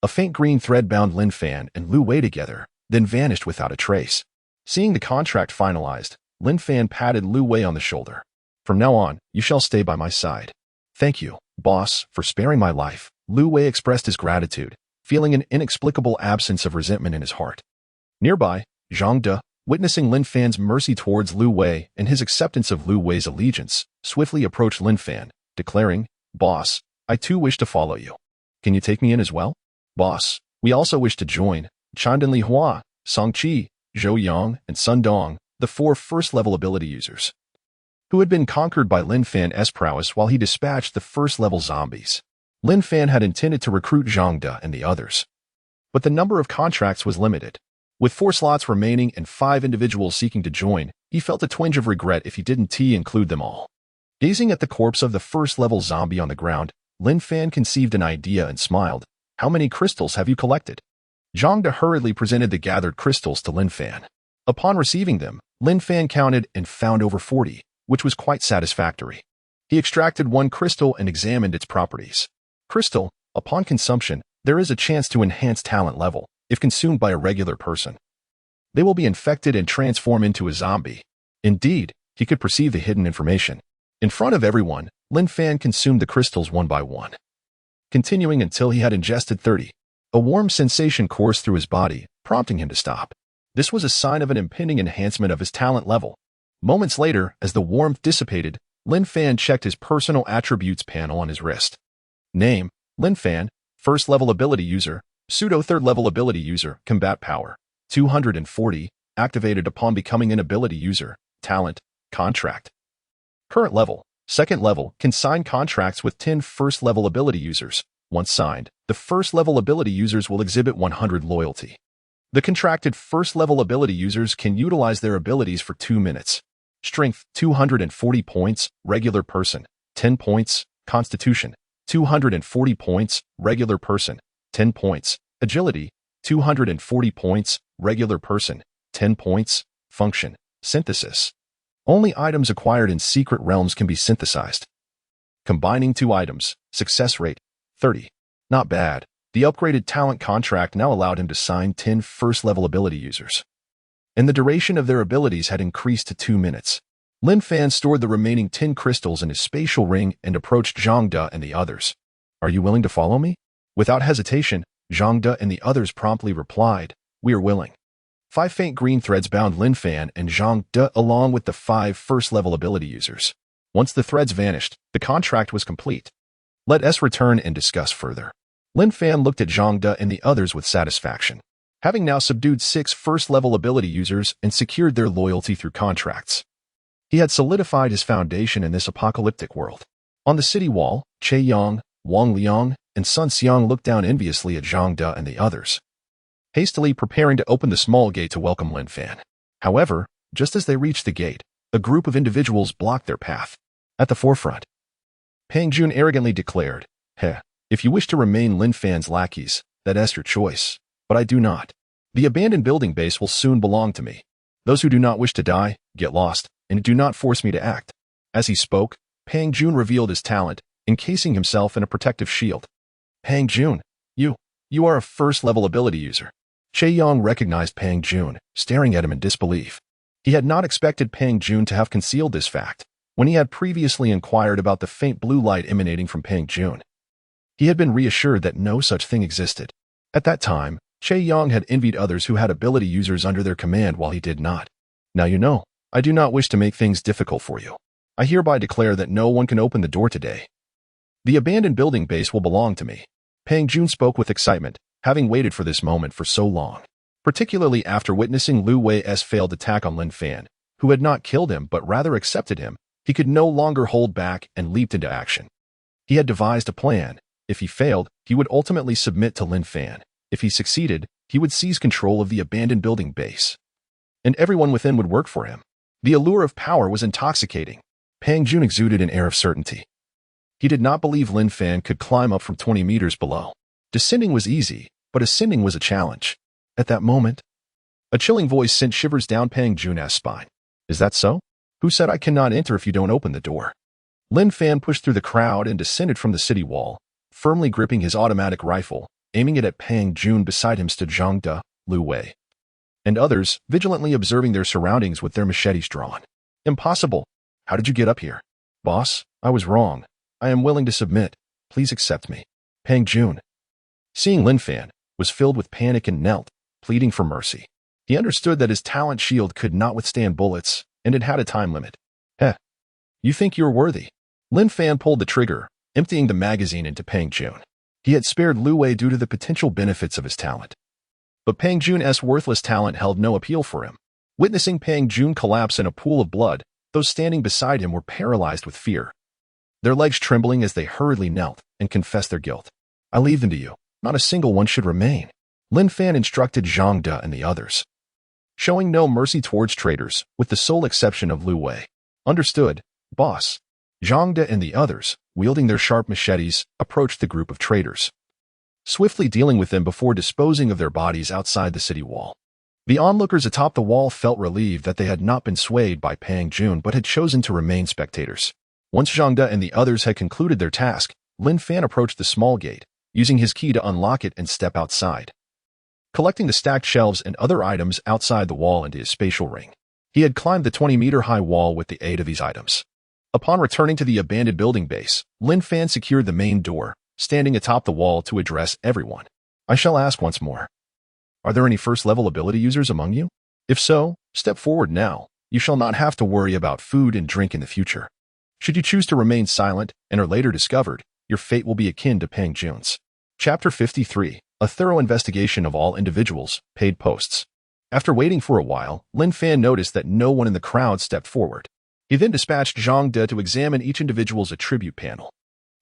a faint green thread bound Lin Fan and Lu Wei together, then vanished without a trace. Seeing the contract finalized, Lin Fan patted Lu Wei on the shoulder. From now on, you shall stay by my side. Thank you, boss, for sparing my life. Lu Wei expressed his gratitude, feeling an inexplicable absence of resentment in his heart. Nearby, Zhang De, witnessing Lin Fan's mercy towards Lu Wei and his acceptance of Lu Wei's allegiance, swiftly approached Lin Fan, declaring, Boss, I too wish to follow you. Can you take me in as well? Boss, we also wish to join. Chandan Li Hua, Song Qi, Zhou Yang, and Sun Dong, the 4 first-level ability users, who had been conquered by Lin Fan's prowess while he dispatched the first-level zombies. Lin Fan had intended to recruit Zhang De and the others, but the number of contracts was limited. With 4 slots remaining and 5 individuals seeking to join, he felt a twinge of regret if he didn't include them all. Gazing at the corpse of the first-level zombie on the ground, Lin Fan conceived an idea and smiled. How many crystals have you collected? Zhang De hurriedly presented the gathered crystals to Lin Fan. Upon receiving them, Lin Fan counted and found over 40, which was quite satisfactory. He extracted 1 crystal and examined its properties. Crystal, upon consumption, there is a chance to enhance talent level, if consumed by a regular person. They will be infected and transform into a zombie. Indeed, he could perceive the hidden information. In front of everyone, Lin Fan consumed the crystals one by one, continuing until he had ingested 30. A warm sensation coursed through his body, prompting him to stop. This was a sign of an impending enhancement of his talent level. Moments later, as the warmth dissipated, Lin Fan checked his personal attributes panel on his wrist. Name, Lin Fan, first-level ability user, pseudo-third-level ability user, combat power, 240, activated upon becoming an ability user, talent, contract. Current level, second level, can sign contracts with 10 first-level ability users. Once signed, the first-level ability users will exhibit 100 loyalty. The contracted first-level ability users can utilize their abilities for 2 minutes. Strength, 240 points, regular person, 10 points, Constitution, 240 points, regular person, 10 points, Agility, 240 points, regular person, 10 points, Function, Synthesis. Only items acquired in secret realms can be synthesized. Combining 2 items, success rate, 30. Not bad. The upgraded talent contract now allowed him to sign 10 first-level ability users, and the duration of their abilities had increased to 2 minutes. Lin Fan stored the remaining 10 crystals in his spatial ring and approached Zhang De and the others. Are you willing to follow me? Without hesitation, Zhang De and the others promptly replied, We are willing. 5 faint green threads bound Lin Fan and Zhang De along with the 5 first-level ability users. Once the threads vanished, the contract was complete. Let us return and discuss further. Lin Fan looked at Zhang De and the others with satisfaction. Having now subdued 6 first-level ability users and secured their loyalty through contracts, he had solidified his foundation in this apocalyptic world. On the city wall, Che Yang, Wang Liang, and Sun Xiang looked down enviously at Zhang De and the others, hastily preparing to open the small gate to welcome Lin Fan. However, just as they reached the gate, a group of individuals blocked their path. At the forefront, Pang Jun arrogantly declared, Heh, if you wish to remain Lin Fan's lackeys, that is your choice, but I do not. The abandoned building base will soon belong to me. Those who do not wish to die, get lost, and do not force me to act. As he spoke, Pang Jun revealed his talent, encasing himself in a protective shield. Pang Jun, you are a first-level ability user. Che Yang recognized Pang Jun, staring at him in disbelief. He had not expected Pang Jun to have concealed this fact. When he had previously inquired about the faint blue light emanating from Pang Jun, he had been reassured that no such thing existed. At that time, Che Yang had envied others who had ability users under their command while he did not. Now you know, I do not wish to make things difficult for you. I hereby declare that no one can open the door today. The abandoned building base will belong to me. Pang Jun spoke with excitement, having waited for this moment for so long, particularly after witnessing Lu Wei's failed attack on Lin Fan, who had not killed him but rather accepted him. He could no longer hold back and leaped into action. He had devised a plan. If he failed, he would ultimately submit to Lin Fan. If he succeeded, he would seize control of the abandoned building base, and everyone within would work for him. The allure of power was intoxicating. Pang Jun exuded an air of certainty. He did not believe Lin Fan could climb up from 20 meters below. Descending was easy, but ascending was a challenge. At that moment, a chilling voice sent shivers down Pang Jun's spine. Is that so? Who said I cannot enter if you don't open the door? Lin Fan pushed through the crowd and descended from the city wall, firmly gripping his automatic rifle, aiming it at Pang Jun. Beside him stood Zhang De, Lu Wei, and others, vigilantly observing their surroundings with their machetes drawn. Impossible. How did you get up here? Boss, I was wrong. I am willing to submit. Please accept me. Pang Jun, seeing Lin Fan, was filled with panic and knelt, pleading for mercy. He understood that his talent shield could not withstand bullets, and it had a time limit. You think you're worthy? Lin Fan pulled the trigger, emptying the magazine into Pang Jun. He had spared Lu Wei due to the potential benefits of his talent. But Pang Jun's worthless talent held no appeal for him. Witnessing Pang Jun collapse in a pool of blood, those standing beside him were paralyzed with fear, their legs trembling as they hurriedly knelt and confessed their guilt. I leave them to you. Not a single one should remain. Lin Fan instructed Zhang De and the others, showing no mercy towards traitors, with the sole exception of Lu Wei. Understood, boss. Zhang De and the others, wielding their sharp machetes, approached the group of traitors, swiftly dealing with them before disposing of their bodies outside the city wall. The onlookers atop the wall felt relieved that they had not been swayed by Pang Jun but had chosen to remain spectators. Once Zhang De and the others had concluded their task, Lin Fan approached the small gate, using his key to unlock it and step outside, collecting the stacked shelves and other items outside the wall into his spatial ring. He had climbed the 20-meter-high wall with the aid of these items. Upon returning to the abandoned building base, Lin Fan secured the main door, standing atop the wall to address everyone. I shall ask once more. Are there any first-level ability users among you? If so, step forward now. You shall not have to worry about food and drink in the future. Should you choose to remain silent and are later discovered, your fate will be akin to Pang Jun's. Chapter 53. A thorough investigation of all individuals, paid posts. After waiting for a while, Lin Fan noticed that no one in the crowd stepped forward. He then dispatched Zhang De to examine each individual's attribute panel.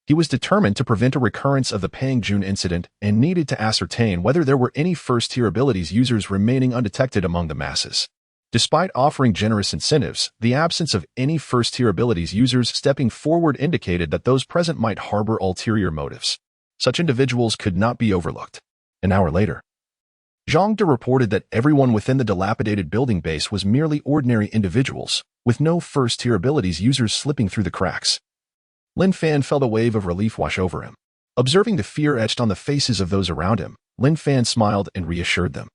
He was determined to prevent a recurrence of the Pang Jun incident and needed to ascertain whether there were any first-tier abilities users remaining undetected among the masses. Despite offering generous incentives, the absence of any first-tier abilities users stepping forward indicated that those present might harbor ulterior motives. Such individuals could not be overlooked. An hour later, Zhang De reported that everyone within the dilapidated building base was merely ordinary individuals, with no first-tier abilities users slipping through the cracks. Lin Fan felt a wave of relief wash over him. Observing the fear etched on the faces of those around him, Lin Fan smiled and reassured them.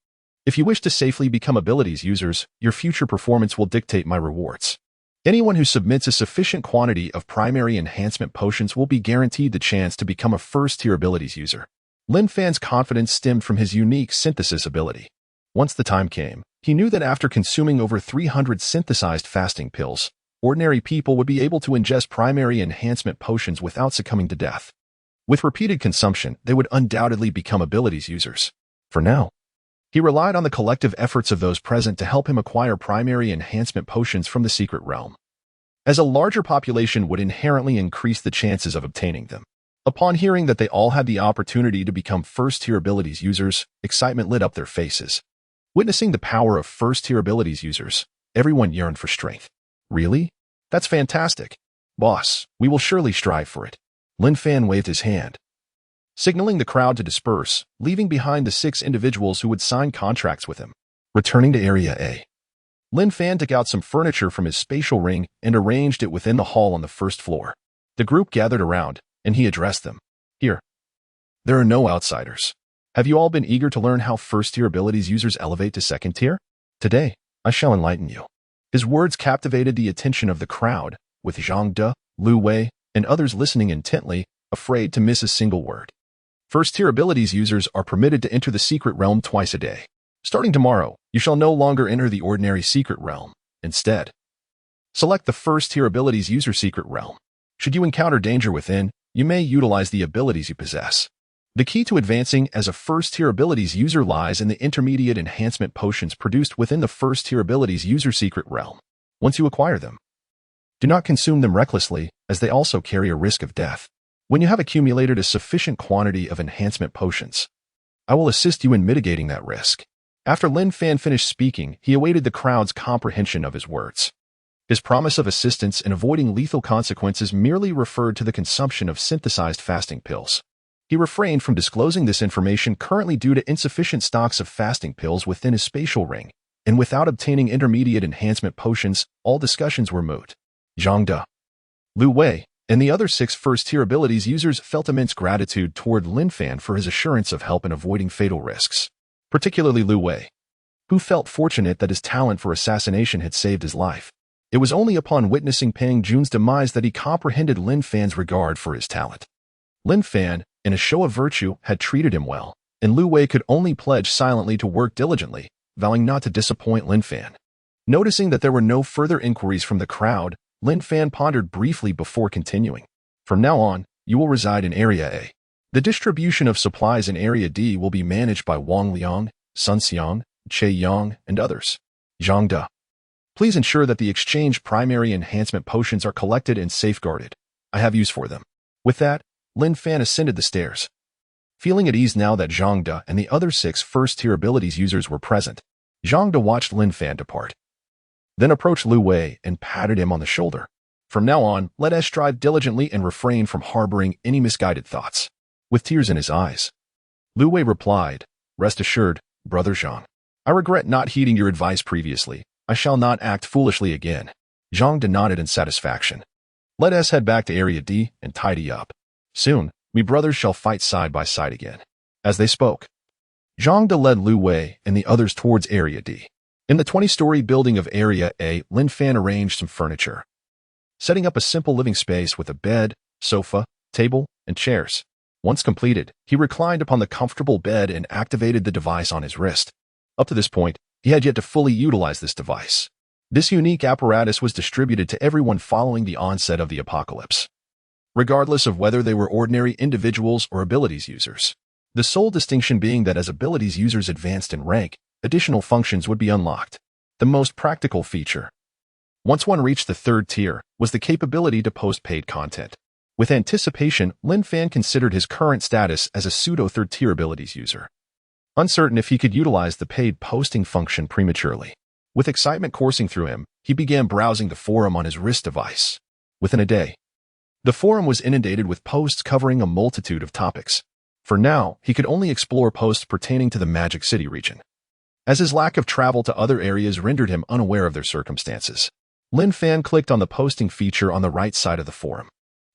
If you wish to safely become abilities users, your future performance will dictate my rewards. Anyone who submits a sufficient quantity of primary enhancement potions will be guaranteed the chance to become a first-tier abilities user. Lin Fan's confidence stemmed from his unique synthesis ability. Once the time came, he knew that after consuming over 300 synthesized fasting pills, ordinary people would be able to ingest primary enhancement potions without succumbing to death. With repeated consumption, they would undoubtedly become abilities users. For now, he relied on the collective efforts of those present to help him acquire primary enhancement potions from the secret realm, as a larger population would inherently increase the chances of obtaining them. Upon hearing that they all had the opportunity to become first-tier abilities users, excitement lit up their faces. Witnessing the power of first-tier abilities users, everyone yearned for strength. Really? That's fantastic. Boss, we will surely strive for it. Lin Fan waved his hand, signaling the crowd to disperse, leaving behind the 6 individuals who would sign contracts with him. Returning to Area A, Lin Fan took out some furniture from his spatial ring and arranged it within the hall on the first floor. The group gathered around, and he addressed them. Here. There are no outsiders. Have you all been eager to learn how first-tier abilities users elevate to second tier? Today, I shall enlighten you. His words captivated the attention of the crowd, with Zhang De, Lu Wei, and others listening intently, afraid to miss a single word. First-tier abilities users are permitted to enter the secret realm twice a day. Starting tomorrow, you shall no longer enter the ordinary secret realm. Instead, select the first-tier abilities user secret realm. Should you encounter danger within, you may utilize the abilities you possess. The key to advancing as a first-tier abilities user lies in the intermediate enhancement potions produced within the first-tier abilities user secret realm. Once you acquire them, do not consume them recklessly, as they also carry a risk of death. When you have accumulated a sufficient quantity of enhancement potions, I will assist you in mitigating that risk. After Lin Fan finished speaking, he awaited the crowd's comprehension of his words. His promise of assistance in avoiding lethal consequences merely referred to the consumption of synthesized fasting pills. He refrained from disclosing this information currently due to insufficient stocks of fasting pills within his spatial ring, and without obtaining intermediate enhancement potions, all discussions were moot. Zhang De, Lu Wei, and the other 6 first-tier abilities users felt immense gratitude toward Lin Fan for his assurance of help in avoiding fatal risks, particularly Lu Wei, who felt fortunate that his talent for assassination had saved his life. It was only upon witnessing Pang Jun's demise that he comprehended Lin Fan's regard for his talent. Lin Fan, in a show of virtue, had treated him well, and Lu Wei could only pledge silently to work diligently, vowing not to disappoint Lin Fan. Noticing that there were no further inquiries from the crowd, Lin Fan pondered briefly before continuing. From now on, you will reside in Area A. The distribution of supplies in Area D will be managed by Wang Liang, Sun Xiang, Che Yang, and others. Zhang De, please ensure that the exchanged primary enhancement potions are collected and safeguarded. I have use for them. With that, Lin Fan ascended the stairs. Feeling at ease now that Zhang De and the other 6 first-tier abilities users were present, Zhang De watched Lin Fan depart. Then approached Lu Wei and patted him on the shoulder. From now on, let us strive diligently and refrain from harboring any misguided thoughts. With tears in his eyes, Lu Wei replied, Rest assured, Brother Zhang. I regret not heeding your advice previously. I shall not act foolishly again. Zhang De nodded in satisfaction. Let us head back to Area D and tidy up. Soon, we brothers shall fight side by side again. As they spoke, Zhang De led Lu Wei and the others towards Area D. In the 20-story building of Area A, Lin Fan arranged some furniture, setting up a simple living space with a bed, sofa, table, and chairs. Once completed, he reclined upon the comfortable bed and activated the device on his wrist. Up to this point, he had yet to fully utilize this device. This unique apparatus was distributed to everyone following the onset of the apocalypse, regardless of whether they were ordinary individuals or abilities users. The sole distinction being that as abilities users advanced in rank, additional functions would be unlocked. The most practical feature, once one reached the 3rd tier, was the capability to post paid content. With anticipation, Lin Fan considered his current status as a pseudo-3rd-tier abilities user, uncertain if he could utilize the paid posting function prematurely. With excitement coursing through him, he began browsing the forum on his wrist device. Within a day, the forum was inundated with posts covering a multitude of topics. For now, he could only explore posts pertaining to the Magic City region, as his lack of travel to other areas rendered him unaware of their circumstances. Lin Fan clicked on the posting feature on the right side of the forum.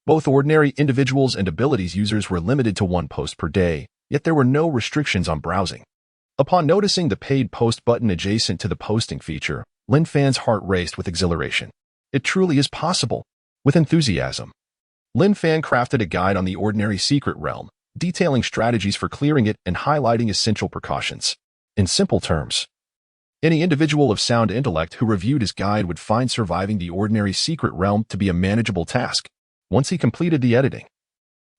Both ordinary individuals and abilities users were limited to 1 post per day, yet there were no restrictions on browsing. Upon noticing the paid post button adjacent to the posting feature, Lin Fan's heart raced with exhilaration. It truly is possible. With enthusiasm, Lin Fan crafted a guide on the ordinary secret realm, detailing strategies for clearing it and highlighting essential precautions. In simple terms, any individual of sound intellect who reviewed his guide would find surviving the ordinary secret realm to be a manageable task. Once he completed the editing,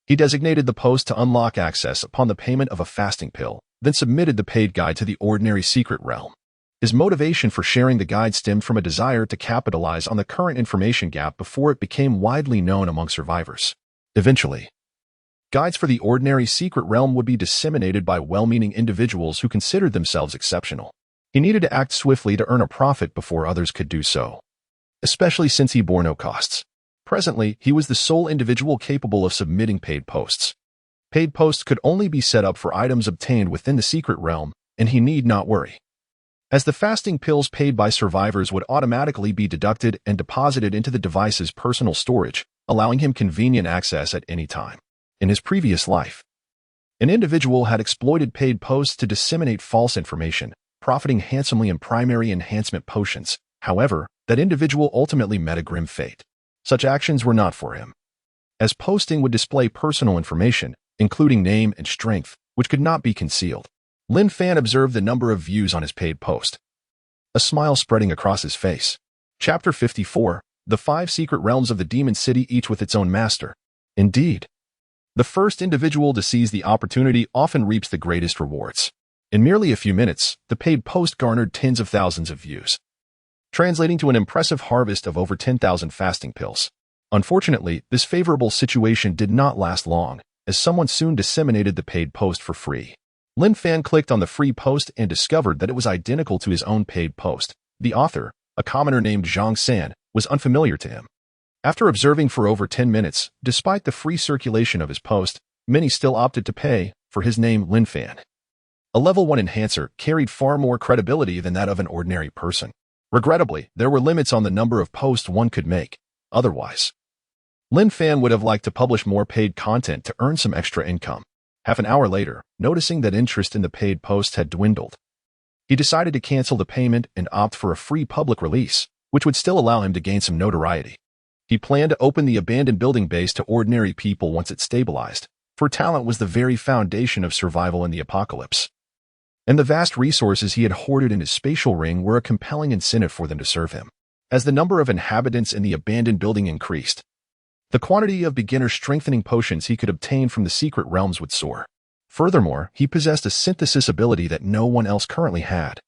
he designated the post to unlock access upon the payment of a fasting pill, then submitted the paid guide to the ordinary secret realm. His motivation for sharing the guide stemmed from a desire to capitalize on the current information gap before it became widely known among survivors. Eventually, guides for the ordinary secret realm would be disseminated by well-meaning individuals who considered themselves exceptional. He needed to act swiftly to earn a profit before others could do so, especially since he bore no costs. Presently, he was the sole individual capable of submitting paid posts. Paid posts could only be set up for items obtained within the secret realm, and he need not worry, as the fasting pills paid by survivors would automatically be deducted and deposited into the device's personal storage, allowing him convenient access at any time. In his previous life, an individual had exploited paid posts to disseminate false information, profiting handsomely in primary enhancement potions. However, that individual ultimately met a grim fate. Such actions were not for him, as posting would display personal information, including name and strength, which could not be concealed. Lin Fan observed the number of views on his paid post, a smile spreading across his face. Chapter 54, The 5 Secret Realms of the Demon City, each with its own master. Indeed, the first individual to seize the opportunity often reaps the greatest rewards. In merely a few minutes, the paid post garnered tens of thousands of views, translating to an impressive harvest of over 10,000 fasting pills. Unfortunately, this favorable situation did not last long, as someone soon disseminated the paid post for free. Lin Fan clicked on the free post and discovered that it was identical to his own paid post. The author, a commoner named Zhang San, was unfamiliar to him. After observing for over 10 minutes, despite the free circulation of his post, many still opted to pay for his name Lin Fan. A level 1 enhancer carried far more credibility than that of an ordinary person. Regrettably, there were limits on the number of posts one could make. Otherwise, Lin Fan would have liked to publish more paid content to earn some extra income. Half an hour later, noticing that interest in the paid posts had dwindled, he decided to cancel the payment and opt for a free public release, which would still allow him to gain some notoriety. He planned to open the abandoned building base to ordinary people once it stabilized, for talent was the very foundation of survival in the apocalypse. And the vast resources he had hoarded in his spatial ring were a compelling incentive for them to serve him. As the number of inhabitants in the abandoned building increased, the quantity of beginner-strengthening potions he could obtain from the secret realms would soar. Furthermore, he possessed a synthesis ability that no one else currently had,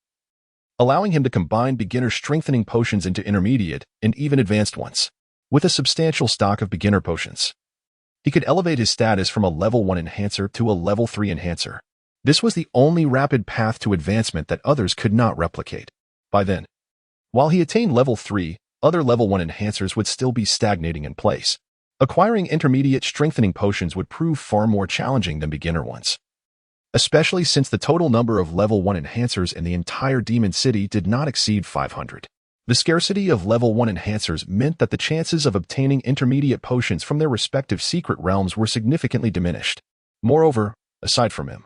allowing him to combine beginner-strengthening potions into intermediate and even advanced ones. With a substantial stock of beginner potions, he could elevate his status from a level 1 enhancer to a level 3 enhancer. This was the only rapid path to advancement that others could not replicate. By then, while he attained level 3, other level 1 enhancers would still be stagnating in place. Acquiring intermediate strengthening potions would prove far more challenging than beginner ones, especially since the total number of level 1 enhancers in the entire Demon City did not exceed 500. The scarcity of level 1 enhancers meant that the chances of obtaining intermediate potions from their respective secret realms were significantly diminished. Moreover, aside from him,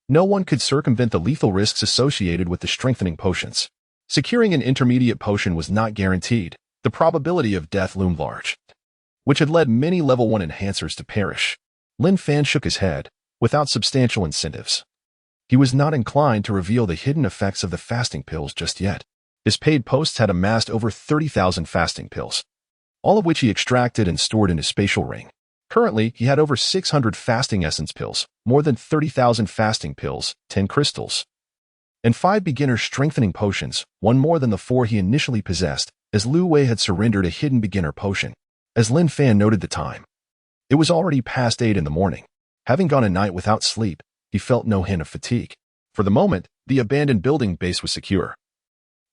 no one could circumvent the lethal risks associated with the strengthening potions. Securing an intermediate potion was not guaranteed. The probability of death loomed large, which had led many level 1 enhancers to perish. Lin Fan shook his head, without substantial incentives. He was not inclined to reveal the hidden effects of the fasting pills just yet. His paid posts had amassed over 30,000 fasting pills, all of which he extracted and stored in his spatial ring. Currently, he had over 600 fasting essence pills, more than 30,000 fasting pills, 10 crystals, and 5 beginner strengthening potions, one more than the 4 he initially possessed, as Lu Wei had surrendered a hidden beginner potion. As Lin Fan noted the time, it was already past 8 in the morning. Having gone a night without sleep, he felt no hint of fatigue. For the moment, the abandoned building base was secure.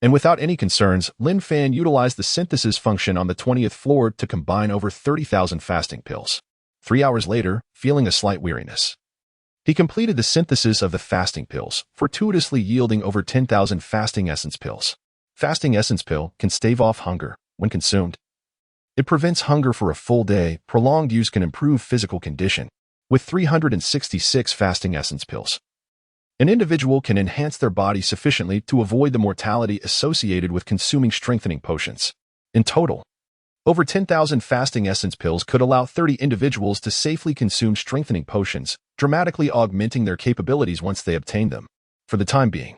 And without any concerns, Lin Fan utilized the synthesis function on the 20th floor to combine over 30,000 fasting pills. 3 hours later, feeling a slight weariness, he completed the synthesis of the fasting pills, fortuitously yielding over 10,000 fasting essence pills. Fasting essence pill can stave off hunger when consumed. It prevents hunger for a full day. Prolonged use can improve physical condition. With 366 fasting essence pills, an individual can enhance their body sufficiently to avoid the mortality associated with consuming strengthening potions. In total, over 10,000 fasting essence pills could allow 30 individuals to safely consume strengthening potions, dramatically augmenting their capabilities once they obtained them. For the time being,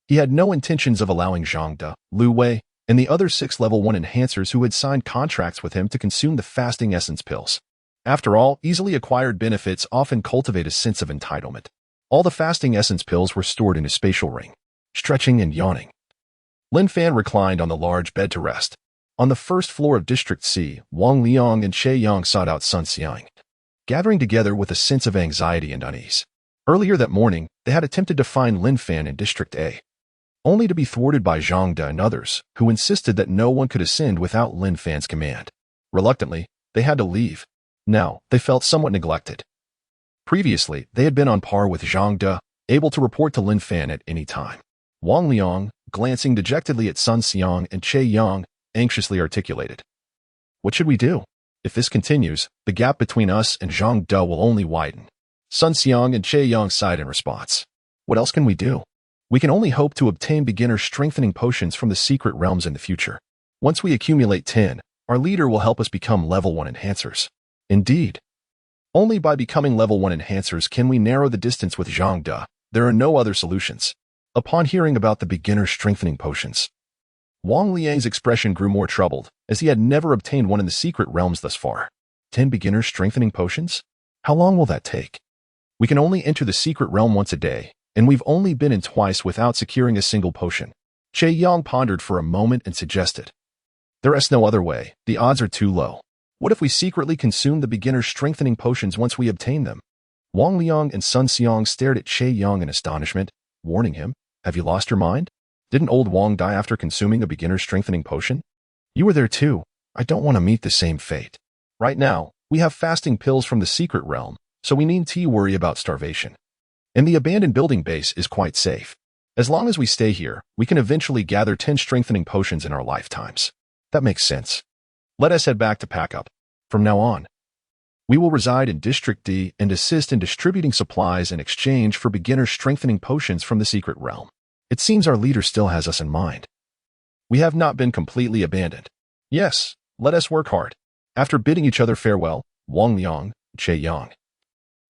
he had no intentions of allowing Zhang De, Lu Wei, and the other 6 level 1 enhancers who had signed contracts with him to consume the fasting essence pills. After all, easily acquired benefits often cultivate a sense of entitlement. All the fasting essence pills were stored in his spatial ring. Stretching and yawning, Lin Fan reclined on the large bed to rest. On the first floor of District C, Wang Liang and Che Yang sought out Sun Xiang, gathering together with a sense of anxiety and unease. Earlier that morning, they had attempted to find Lin Fan in District A, only to be thwarted by Zhang De and others, who insisted that no one could ascend without Lin Fan's command. Reluctantly, they had to leave. Now, they felt somewhat neglected. Previously, they had been on par with Zhang De, able to report to Lin Fan at any time. Wang Liang, glancing dejectedly at Sun Xiang and Che Yang, anxiously articulated, "What should we do? If this continues, the gap between us and Zhang De will only widen." Sun Xiang and Che Yang sighed in response. "What else can we do? We can only hope to obtain beginner strengthening potions from the secret realms in the future. Once we accumulate 10, our leader will help us become level 1 enhancers." Indeed, only by becoming level 1 enhancers can we narrow the distance with Zhang De. There are no other solutions. Upon hearing about the beginner strengthening potions, Wang Liang's expression grew more troubled, as he had never obtained one in the secret realms thus far. 10 beginner strengthening potions? How long will that take? We can only enter the secret realm once a day, and we've only been in twice without securing a single potion. Che Yang pondered for a moment and suggested, "There is no other way. The odds are too low. What if we secretly consume the beginner strengthening potions once we obtain them?" Wang Liang and Sun Xiang stared at Che Yang in astonishment, warning him, "Have you lost your mind? Didn't old Wang die after consuming a beginner strengthening potion?" You were there too. I don't want to meet the same fate. Right now, we have fasting pills from the secret realm, so we need to worry about starvation. And the abandoned building base is quite safe. As long as we stay here, we can eventually gather 10 strengthening potions in our lifetimes. That makes sense. Let us head back to pack up. From now on, we will reside in District D and assist in distributing supplies in exchange for beginner strengthening potions from the secret realm. It seems our leader still has us in mind. We have not been completely abandoned. Yes, let us work hard. After bidding each other farewell, Wang Liang, Che Yang,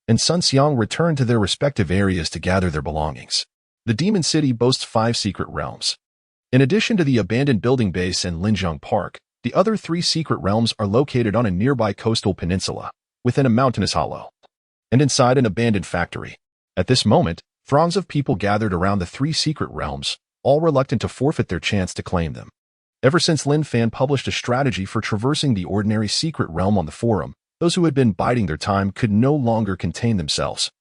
and Sun Xiang returned to their respective areas to gather their belongings. The Demon City boasts 5 secret realms. In addition to the abandoned building base and Linjiang Park, the other 3 secret realms are located on a nearby coastal peninsula, within a mountainous hollow, and inside an abandoned factory. At this moment, throngs of people gathered around the 3 secret realms, all reluctant to forfeit their chance to claim them. Ever since Lin Fan published a strategy for traversing the ordinary secret realm on the forum, those who had been biding their time could no longer contain themselves,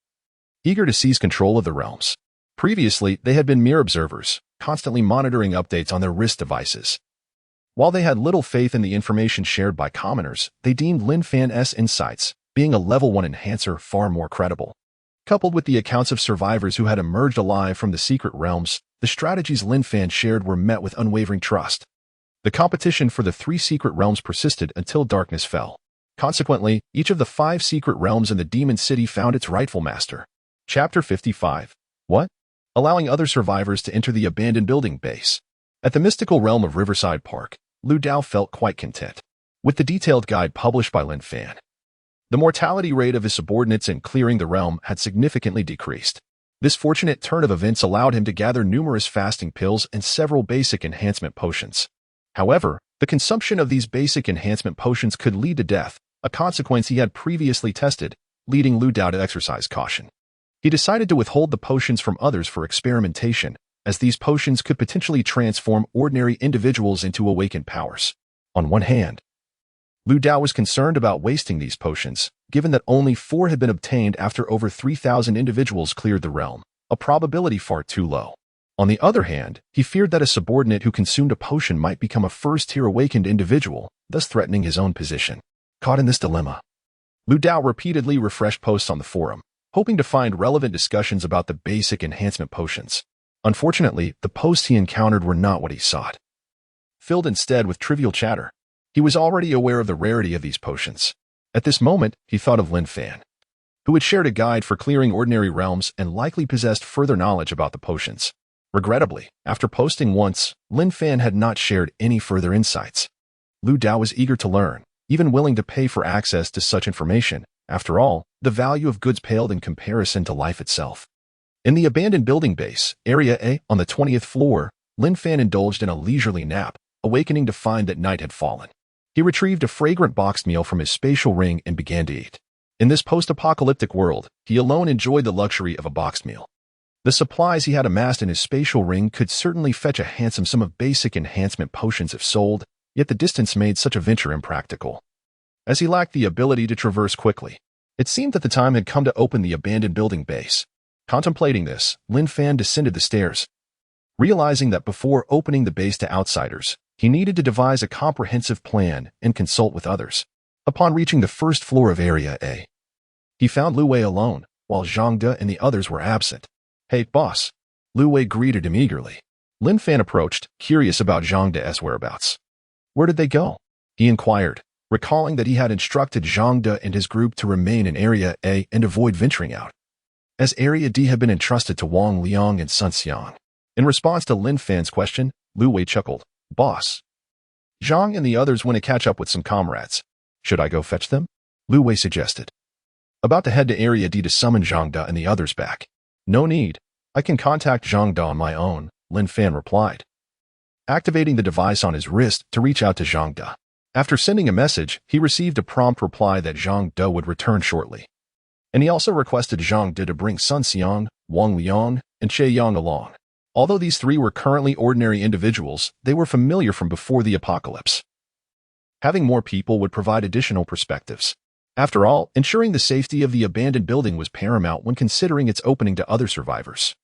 eager to seize control of the realms. Previously, they had been mere observers, constantly monitoring updates on their wrist devices. While they had little faith in the information shared by commoners, they deemed Lin Fan's insights, being a level 1 enhancer, far more credible. Coupled with the accounts of survivors who had emerged alive from the secret realms, the strategies Lin Fan shared were met with unwavering trust. The competition for the 3 secret realms persisted until darkness fell. Consequently, each of the 5 secret realms in the Demon City found its rightful master. Chapter 55. What? Allowing other survivors to enter the abandoned building base. At the mystical realm of Riverside Park, Lu Dao felt quite content with the detailed guide published by Lin Fan. The mortality rate of his subordinates in clearing the realm had significantly decreased. This fortunate turn of events allowed him to gather numerous fasting pills and several basic enhancement potions. However, the consumption of these basic enhancement potions could lead to death, a consequence he had previously tested, leading Lu Dao to exercise caution. He decided to withhold the potions from others for experimentation, as these potions could potentially transform ordinary individuals into awakened powers. On one hand, Lu Dao was concerned about wasting these potions, given that only 4 had been obtained after over 3,000 individuals cleared the realm, a probability far too low. On the other hand, he feared that a subordinate who consumed a potion might become a first-tier awakened individual, thus threatening his own position. Caught in this dilemma, Lu Dao repeatedly refreshed posts on the forum, hoping to find relevant discussions about the basic enhancement potions. Unfortunately, the posts he encountered were not what he sought. Filled instead with trivial chatter, he was already aware of the rarity of these potions. At this moment, he thought of Lin Fan, who had shared a guide for clearing ordinary realms and likely possessed further knowledge about the potions. Regrettably, after posting once, Lin Fan had not shared any further insights. Lu Dao was eager to learn, even willing to pay for access to such information. After all, the value of goods paled in comparison to life itself. In the abandoned building base, Area A, on the 20th floor, Lin Fan indulged in a leisurely nap, awakening to find that night had fallen. He retrieved a fragrant boxed meal from his spatial ring and began to eat. In this post-apocalyptic world, he alone enjoyed the luxury of a boxed meal. The supplies he had amassed in his spatial ring could certainly fetch a handsome sum of basic enhancement potions if sold, yet the distance made such a venture impractical, as he lacked the ability to traverse quickly. It seemed that the time had come to open the abandoned building base. Contemplating this, Lin Fan descended the stairs, realizing that before opening the base to outsiders, he needed to devise a comprehensive plan and consult with others. Upon reaching the first floor of Area A, he found Lu Wei alone, while Zhang De and the others were absent. "Hey, boss." Lu Wei greeted him eagerly. Lin Fan approached, curious about Zhang De's whereabouts. "Where did they go?" he inquired, recalling that he had instructed Zhang De and his group to remain in Area A and avoid venturing out, as Area D had been entrusted to Wang Liang and Sun Xiang. In response to Lin Fan's question, Lu Wei chuckled. "Boss, Zhang and the others went to catch up with some comrades. Should I go fetch them?" Lu Wei suggested. About to head to Area D to summon Zhang De and the others back. "No need. I can contact Zhang De on my own," Lin Fan replied, activating the device on his wrist to reach out to Zhang De. After sending a message, he received a prompt reply that Zhang De would return shortly. And he also requested Zhang De to bring Sun Xiang, Wang Liang, and Che Yang along. Although these 3 were currently ordinary individuals, they were familiar from before the apocalypse. Having more people would provide additional perspectives. After all, ensuring the safety of the abandoned building was paramount when considering its opening to other survivors.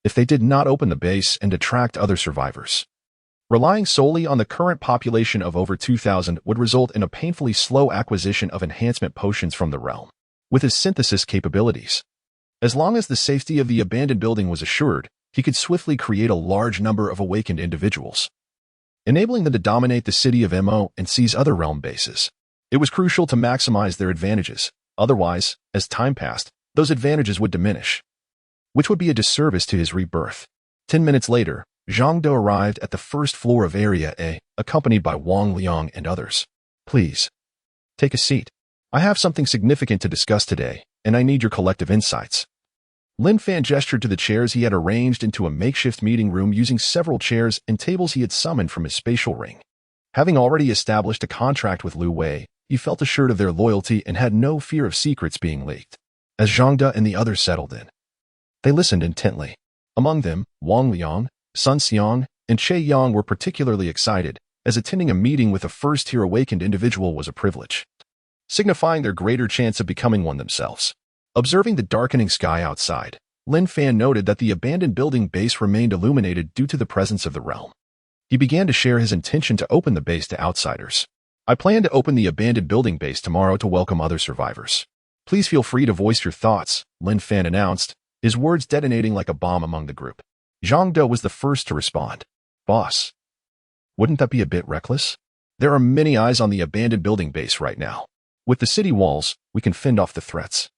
If they did not open the base and attract other survivors, Relying solely on the current population of over 2,000 would result in a painfully slow acquisition of enhancement potions from the realm, with his synthesis capabilities. As long as the safety of the abandoned building was assured, he could swiftly create a large number of awakened individuals, enabling them to dominate the city of Mo and seize other realm bases. It was crucial to maximize their advantages. Otherwise, as time passed, those advantages would diminish, which would be a disservice to his rebirth. 10 minutes later, Zhang De arrived at the first floor of Area A, accompanied by Wang Liang and others. Please, take a seat. I have something significant to discuss today, and I need your collective insights. Lin Fan gestured to the chairs he had arranged into a makeshift meeting room using several chairs and tables he had summoned from his spatial ring. Having already established a contract with Lu Wei, he felt assured of their loyalty and had no fear of secrets being leaked. As Zhang De and the others settled in, they listened intently. Among them, Wang Liang, Sun Xiang, and Che Yang were particularly excited, as attending a meeting with a first-tier awakened individual was a privilege, signifying their greater chance of becoming one themselves. Observing the darkening sky outside, Lin Fan noted that the abandoned building base remained illuminated due to the presence of the realm. He began to share his intention to open the base to outsiders. I plan to open the abandoned building base tomorrow to welcome other survivors. Please feel free to voice your thoughts, Lin Fan announced, his words detonating like a bomb among the group. Zhang De was the first to respond. Boss, wouldn't that be a bit reckless? There are many eyes on the abandoned building base right now. With the city walls, we can fend off the threats.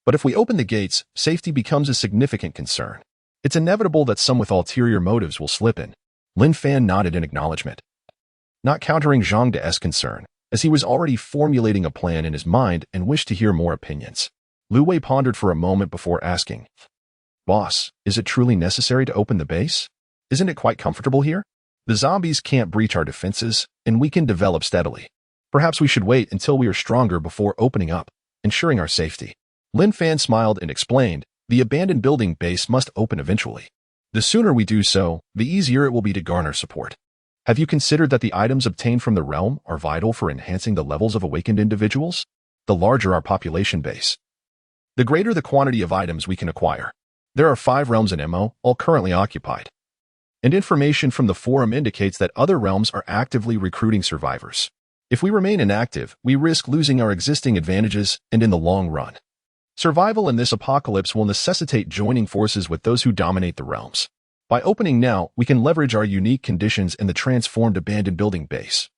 But if we open the gates, safety becomes a significant concern. It's inevitable that some with ulterior motives will slip in. Lin Fan nodded in acknowledgement, not countering Zhang De's concern, as he was already formulating a plan in his mind and wished to hear more opinions. Lu Wei pondered for a moment before asking, Boss, is it truly necessary to open the base? Isn't it quite comfortable here? The zombies can't breach our defenses, and we can develop steadily. Perhaps we should wait until we are stronger before opening up, ensuring our safety. Lin Fan smiled and explained, the abandoned building base must open eventually. The sooner we do so, the easier it will be to garner support. Have you considered that the items obtained from the realm are vital for enhancing the levels of awakened individuals? The larger our population base, the greater the quantity of items we can acquire. There are 5 realms in Mo, all currently occupied. And information from the forum indicates that other realms are actively recruiting survivors. If we remain inactive, we risk losing our existing advantages and in the long run, survival in this apocalypse will necessitate joining forces with those who dominate the realms. By opening now, we can leverage our unique conditions in the transformed abandoned building base,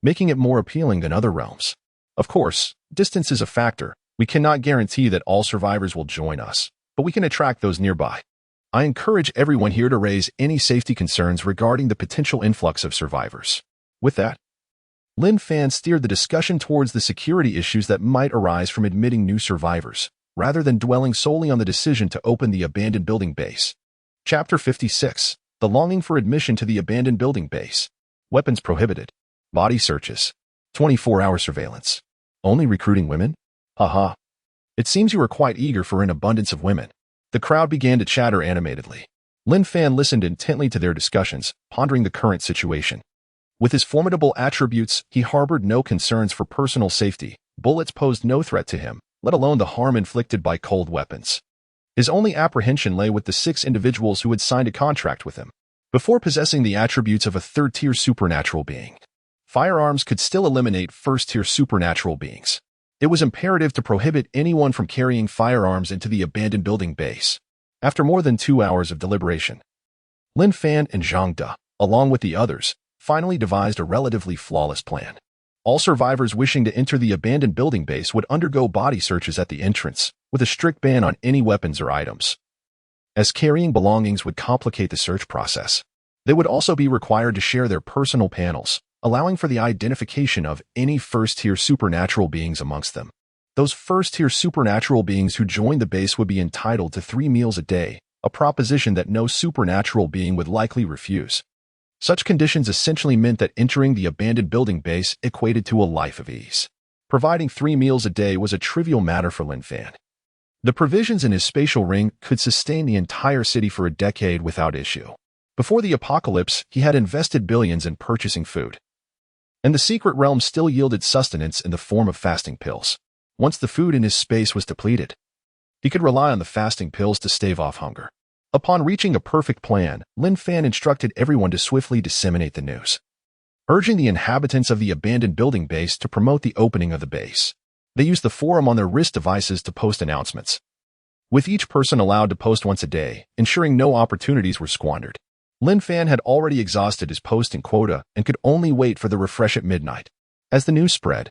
making it more appealing than other realms. Of course, distance is a factor. We cannot guarantee that all survivors will join us, but we can attract those nearby. I encourage everyone here to raise any safety concerns regarding the potential influx of survivors. With that, Lin Fan steered the discussion towards the security issues that might arise from admitting new survivors, rather than dwelling solely on the decision to open the abandoned building base. Chapter 56. The longing for admission to the abandoned building base. Weapons prohibited. Body searches. 24-hour surveillance. Only recruiting women? Haha. It seems you are quite eager for an abundance of women. The crowd began to chatter animatedly. Lin Fan listened intently to their discussions, pondering the current situation. With his formidable attributes, he harbored no concerns for personal safety. Bullets posed no threat to him, let alone the harm inflicted by cold weapons. His only apprehension lay with the 6 individuals who had signed a contract with him. Before possessing the attributes of a third-tier supernatural being, firearms could still eliminate first-tier supernatural beings. It was imperative to prohibit anyone from carrying firearms into the abandoned building base. After more than 2 hours of deliberation, Lin Fan and Zhang De, along with the others, finally devised a relatively flawless plan. All survivors wishing to enter the abandoned building base would undergo body searches at the entrance, with a strict ban on any weapons or items, as carrying belongings would complicate the search process. They would also be required to share their personal panels, allowing for the identification of any first-tier supernatural beings amongst them. Those first-tier supernatural beings who joined the base would be entitled to 3 meals a day, a proposition that no supernatural being would likely refuse. Such conditions essentially meant that entering the abandoned building base equated to a life of ease. Providing 3 meals a day was a trivial matter for Lin Fan. The provisions in his spatial ring could sustain the entire city for a decade without issue. Before the apocalypse, he had invested billions in purchasing food, and the secret realm still yielded sustenance in the form of fasting pills. Once the food in his space was depleted, he could rely on the fasting pills to stave off hunger. Upon reaching a perfect plan, Lin Fan instructed everyone to swiftly disseminate the news, urging the inhabitants of the abandoned building base to promote the opening of the base. They used the forum on their wrist devices to post announcements, with each person allowed to post once a day, ensuring no opportunities were squandered. Lin Fan had already exhausted his posting quota and could only wait for the refresh at midnight. As the news spread,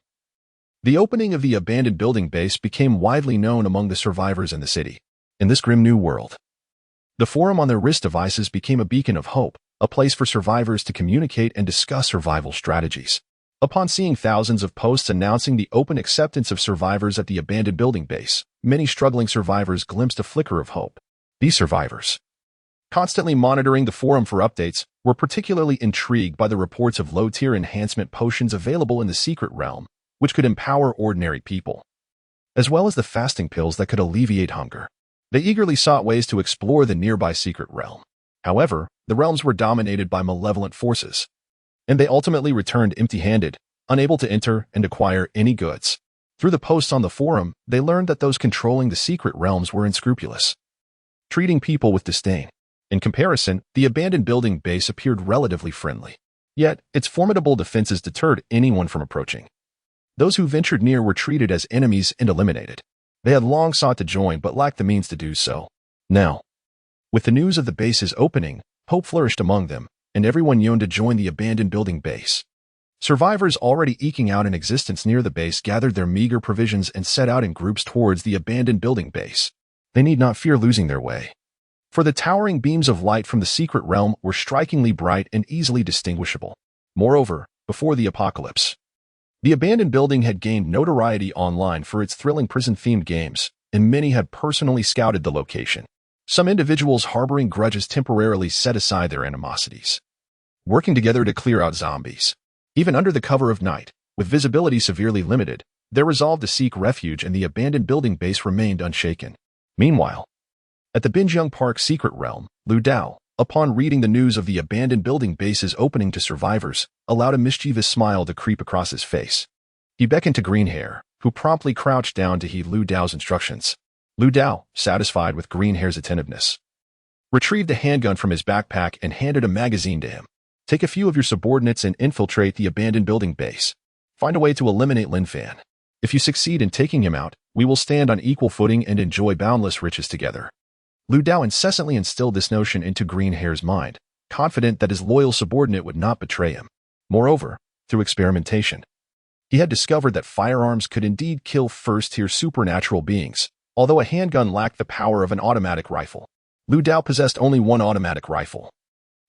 the opening of the abandoned building base became widely known among the survivors in the city. In this grim new world, the forum on their wrist devices became a beacon of hope, a place for survivors to communicate and discuss survival strategies. Upon seeing thousands of posts announcing the open acceptance of survivors at the abandoned building base, many struggling survivors glimpsed a flicker of hope. These survivors, constantly monitoring the forum for updates, were particularly intrigued by the reports of low-tier enhancement potions available in the secret realm, which could empower ordinary people, as well as the fasting pills that could alleviate hunger. They eagerly sought ways to explore the nearby secret realm. However, the realms were dominated by malevolent forces, and they ultimately returned empty-handed, unable to enter and acquire any goods. Through the posts on the forum, they learned that those controlling the secret realms were unscrupulous, treating people with disdain. In comparison, the abandoned building base appeared relatively friendly. Yet, its formidable defenses deterred anyone from approaching. Those who ventured near were treated as enemies and eliminated. They had long sought to join but lacked the means to do so. Now, with the news of the base's opening, hope flourished among them, and everyone yearned to join the abandoned building base. Survivors already eking out an existence near the base gathered their meager provisions and set out in groups towards the abandoned building base. They need not fear losing their way, for the towering beams of light from the secret realm were strikingly bright and easily distinguishable. Moreover, before the apocalypse, the abandoned building had gained notoriety online for its thrilling prison-themed games, and many had personally scouted the location. Some individuals harboring grudges temporarily set aside their animosities, working together to clear out zombies. Even under the cover of night, with visibility severely limited, their resolve to seek refuge in the abandoned building base remained unshaken. Meanwhile, at the Binjiang Park secret realm, Lu Dao, upon reading the news of the abandoned building base's opening to survivors, allowed a mischievous smile to creep across his face. He beckoned to Green Hair, who promptly crouched down to heed Lu Dao's instructions. Lu Dao, satisfied with Green Hair's attentiveness, retrieved a handgun from his backpack and handed a magazine to him. Take a few of your subordinates and infiltrate the abandoned building base. Find a way to eliminate Lin Fan. If you succeed in taking him out, we will stand on equal footing and enjoy boundless riches together. Lu Dao incessantly instilled this notion into Green Hair's mind, confident that his loyal subordinate would not betray him. Moreover, through experimentation, he had discovered that firearms could indeed kill first-tier supernatural beings. Although a handgun lacked the power of an automatic rifle, Lu Dao possessed only one automatic rifle,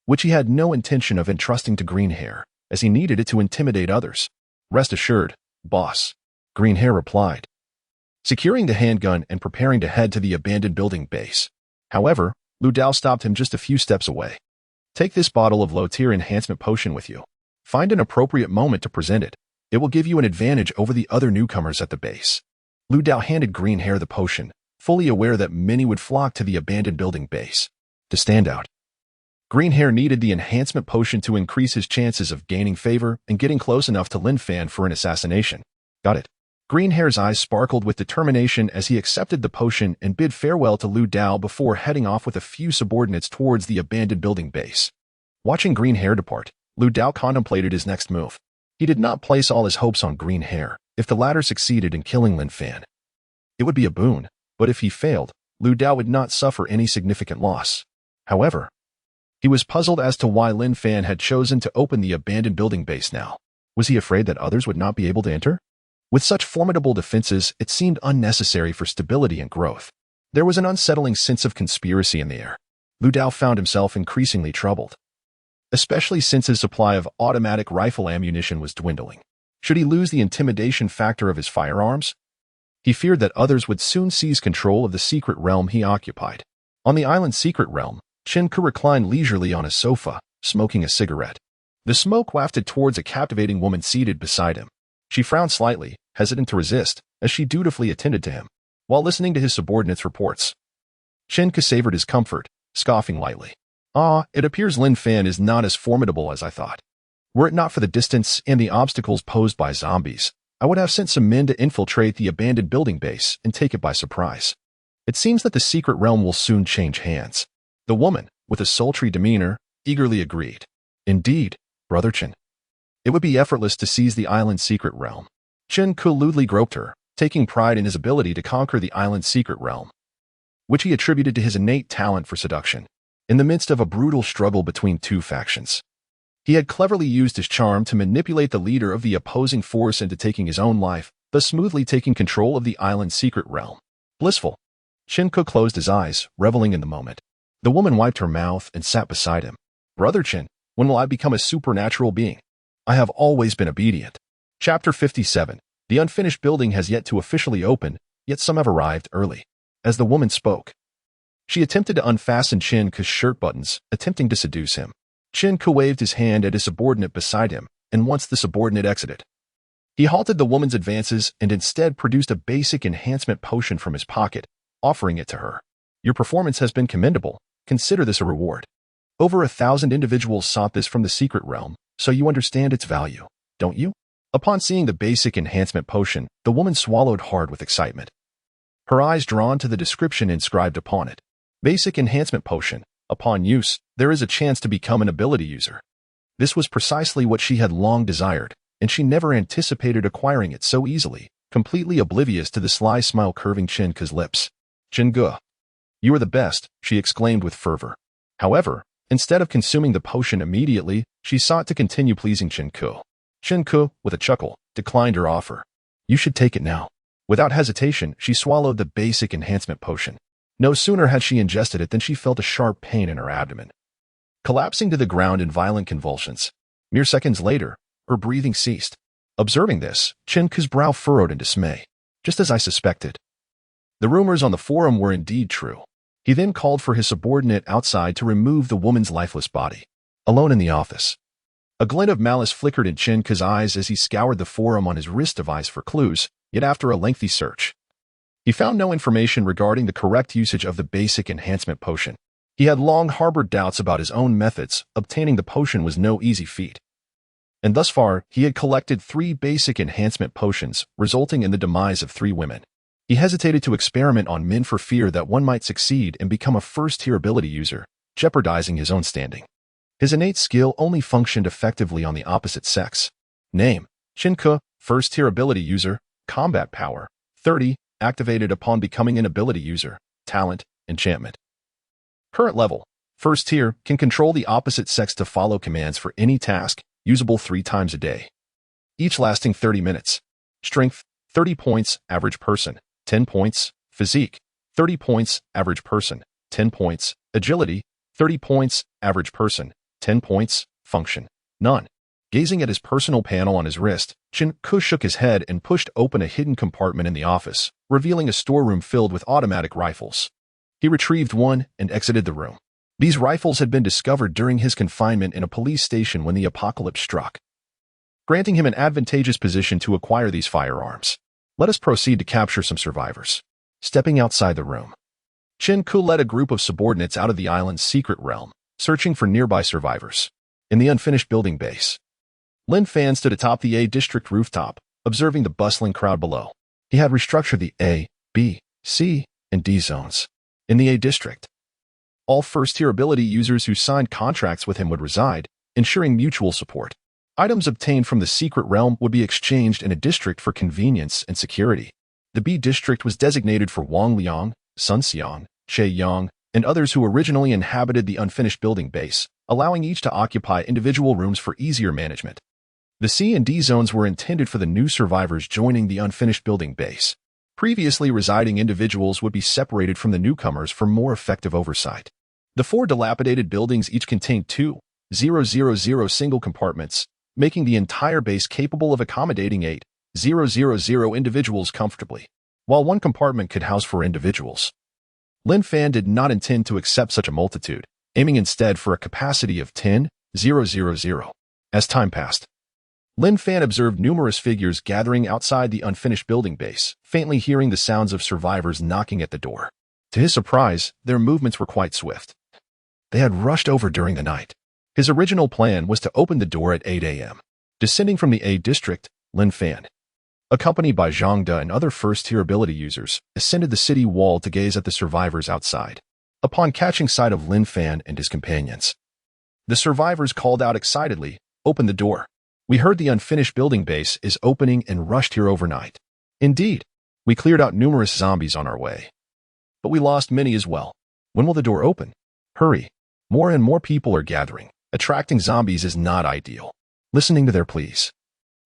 which he had no intention of entrusting to Green Hair, as he needed it to intimidate others. Rest assured, boss, Green Hair replied, securing the handgun and preparing to head to the abandoned building base. However, Lu Dao stopped him just a few steps away. Take this bottle of low-tier enhancement potion with you. Find an appropriate moment to present it. It will give you an advantage over the other newcomers at the base. Lu Dao handed Green Hair the potion, fully aware that many would flock to the abandoned building base. To stand out, Green Hair needed the enhancement potion to increase his chances of gaining favor and getting close enough to Lin Fan for an assassination. Got it. Green Hair's eyes sparkled with determination as he accepted the potion and bid farewell to Lu Dao before heading off with a few subordinates towards the abandoned building base. Watching Green Hair depart, Lu Dao contemplated his next move. He did not place all his hopes on Green Hair. If the latter succeeded in killing Lin Fan, it would be a boon, but if he failed, Lu Dao would not suffer any significant loss. However, he was puzzled as to why Lin Fan had chosen to open the abandoned building base now. Was he afraid that others would not be able to enter? With such formidable defenses, it seemed unnecessary for stability and growth. There was an unsettling sense of conspiracy in the air. Lu Dao found himself increasingly troubled, especially since his supply of automatic rifle ammunition was dwindling. Should he lose the intimidation factor of his firearms? He feared that others would soon seize control of the secret realm he occupied. On the island's secret realm, Chen Ke reclined leisurely on a sofa, smoking a cigarette. The smoke wafted towards a captivating woman seated beside him. She frowned slightly, hesitant to resist, as she dutifully attended to him. While listening to his subordinates' reports, Chen Ke savored his comfort, scoffing lightly. It appears Lin Fan is not as formidable as I thought. Were it not for the distance and the obstacles posed by zombies, I would have sent some men to infiltrate the abandoned building base and take it by surprise. It seems that the secret realm will soon change hands. The woman, with a sultry demeanor, eagerly agreed. Indeed, Brother Chen. It would be effortless to seize the island's secret realm. Chen Ke lewdly groped her, taking pride in his ability to conquer the island's secret realm, which he attributed to his innate talent for seduction. In the midst of a brutal struggle between two factions, he had cleverly used his charm to manipulate the leader of the opposing force into taking his own life, thus smoothly taking control of the island's secret realm. Blissful. Chen Ke closed his eyes, reveling in the moment. The woman wiped her mouth and sat beside him. Brother Chen, when will I become a supernatural being? I have always been obedient. Chapter 57. The unfinished building has yet to officially open, yet some have arrived early. As the woman spoke, she attempted to unfasten Chen Ke's shirt buttons, attempting to seduce him. Chen Ke waved his hand at his subordinate beside him, and once the subordinate exited, he halted the woman's advances and instead produced a basic enhancement potion from his pocket, offering it to her. Your performance has been commendable. Consider this a reward. Over 1,000 individuals sought this from the secret realm, so you understand its value, don't you? Upon seeing the basic enhancement potion, the woman swallowed hard with excitement, her eyes drawn to the description inscribed upon it. Basic enhancement potion. Upon use, there is a chance to become an ability user. This was precisely what she had long desired, and she never anticipated acquiring it so easily, completely oblivious to the sly smile curving Chen Ke's lips. Chen Ge, you are the best, she exclaimed with fervor. However, instead of consuming the potion immediately, she sought to continue pleasing Chen Ke. Chen Ke, with a chuckle, declined her offer. You should take it now. Without hesitation, she swallowed the basic enhancement potion. No sooner had she ingested it than she felt a sharp pain in her abdomen, collapsing to the ground in violent convulsions. Mere seconds later, her breathing ceased. Observing this, Chen Ke's brow furrowed in dismay. Just as I suspected. The rumors on the forum were indeed true. He then called for his subordinate outside to remove the woman's lifeless body. Alone in the office, a glint of malice flickered in Chen Ke's eyes as he scoured the forum on his wrist device for clues, yet after a lengthy search, he found no information regarding the correct usage of the basic enhancement potion. He had long harbored doubts about his own methods. Obtaining the potion was no easy feat. And thus far, he had collected 3 basic enhancement potions, resulting in the demise of 3 women. He hesitated to experiment on men for fear that one might succeed and become a first-tier ability user, jeopardizing his own standing. His innate skill only functioned effectively on the opposite sex. Name: Chen Ke, first-tier ability user, combat power, 30, activated upon becoming an ability user, talent, enchantment. Current level: first tier, can control the opposite sex to follow commands for any task, usable 3 times a day, each lasting 30 minutes. Strength: 30 points, average person, 10 points. Physique: 30 points, average person, 10 points. Agility: 30 points, average person, 10 points. Function: none. Gazing at his personal panel on his wrist, Chen Ke shook his head and pushed open a hidden compartment in the office, revealing a storeroom filled with automatic rifles. He retrieved one and exited the room. These rifles had been discovered during his confinement in a police station when the apocalypse struck, granting him an advantageous position to acquire these firearms. Let us proceed to capture some survivors. Stepping outside the room, Chen Ke led a group of subordinates out of the island's secret realm, searching for nearby survivors. In the unfinished building base, Lin Fan stood atop the A district rooftop, observing the bustling crowd below. He had restructured the A, B, C, and D zones. In the A district, all first-tier ability users who signed contracts with him would reside, ensuring mutual support. Items obtained from the secret realm would be exchanged in a district for convenience and security. The B district was designated for Wang Liang, Sun Xiang, Che Yang, and others who originally inhabited the unfinished building base, allowing each to occupy individual rooms for easier management. The C and D zones were intended for the new survivors joining the unfinished building base. Previously residing individuals would be separated from the newcomers for more effective oversight. The 4 dilapidated buildings each contained 2,000 single compartments, making the entire base capable of accommodating 8,000 individuals comfortably, while one compartment could house 4 individuals. Lin Fan did not intend to accept such a multitude, aiming instead for a capacity of 10,000. As time passed, Lin Fan observed numerous figures gathering outside the unfinished building base, faintly hearing the sounds of survivors knocking at the door. To his surprise, their movements were quite swift. They had rushed over during the night. His original plan was to open the door at 8 a.m. Descending from the A district, Lin Fan, accompanied by Zhang De and other first-tier ability users, ascended the city wall to gaze at the survivors outside. upon catching sight of Lin Fan and his companions. The survivors called out excitedly, "Open the door. We heard the unfinished building base is opening and rushed here overnight." Indeed, we cleared out numerous zombies on our way. But we lost many as well. When will the door open? Hurry. More and more people are gathering. Attracting zombies is not ideal. Listening to their pleas,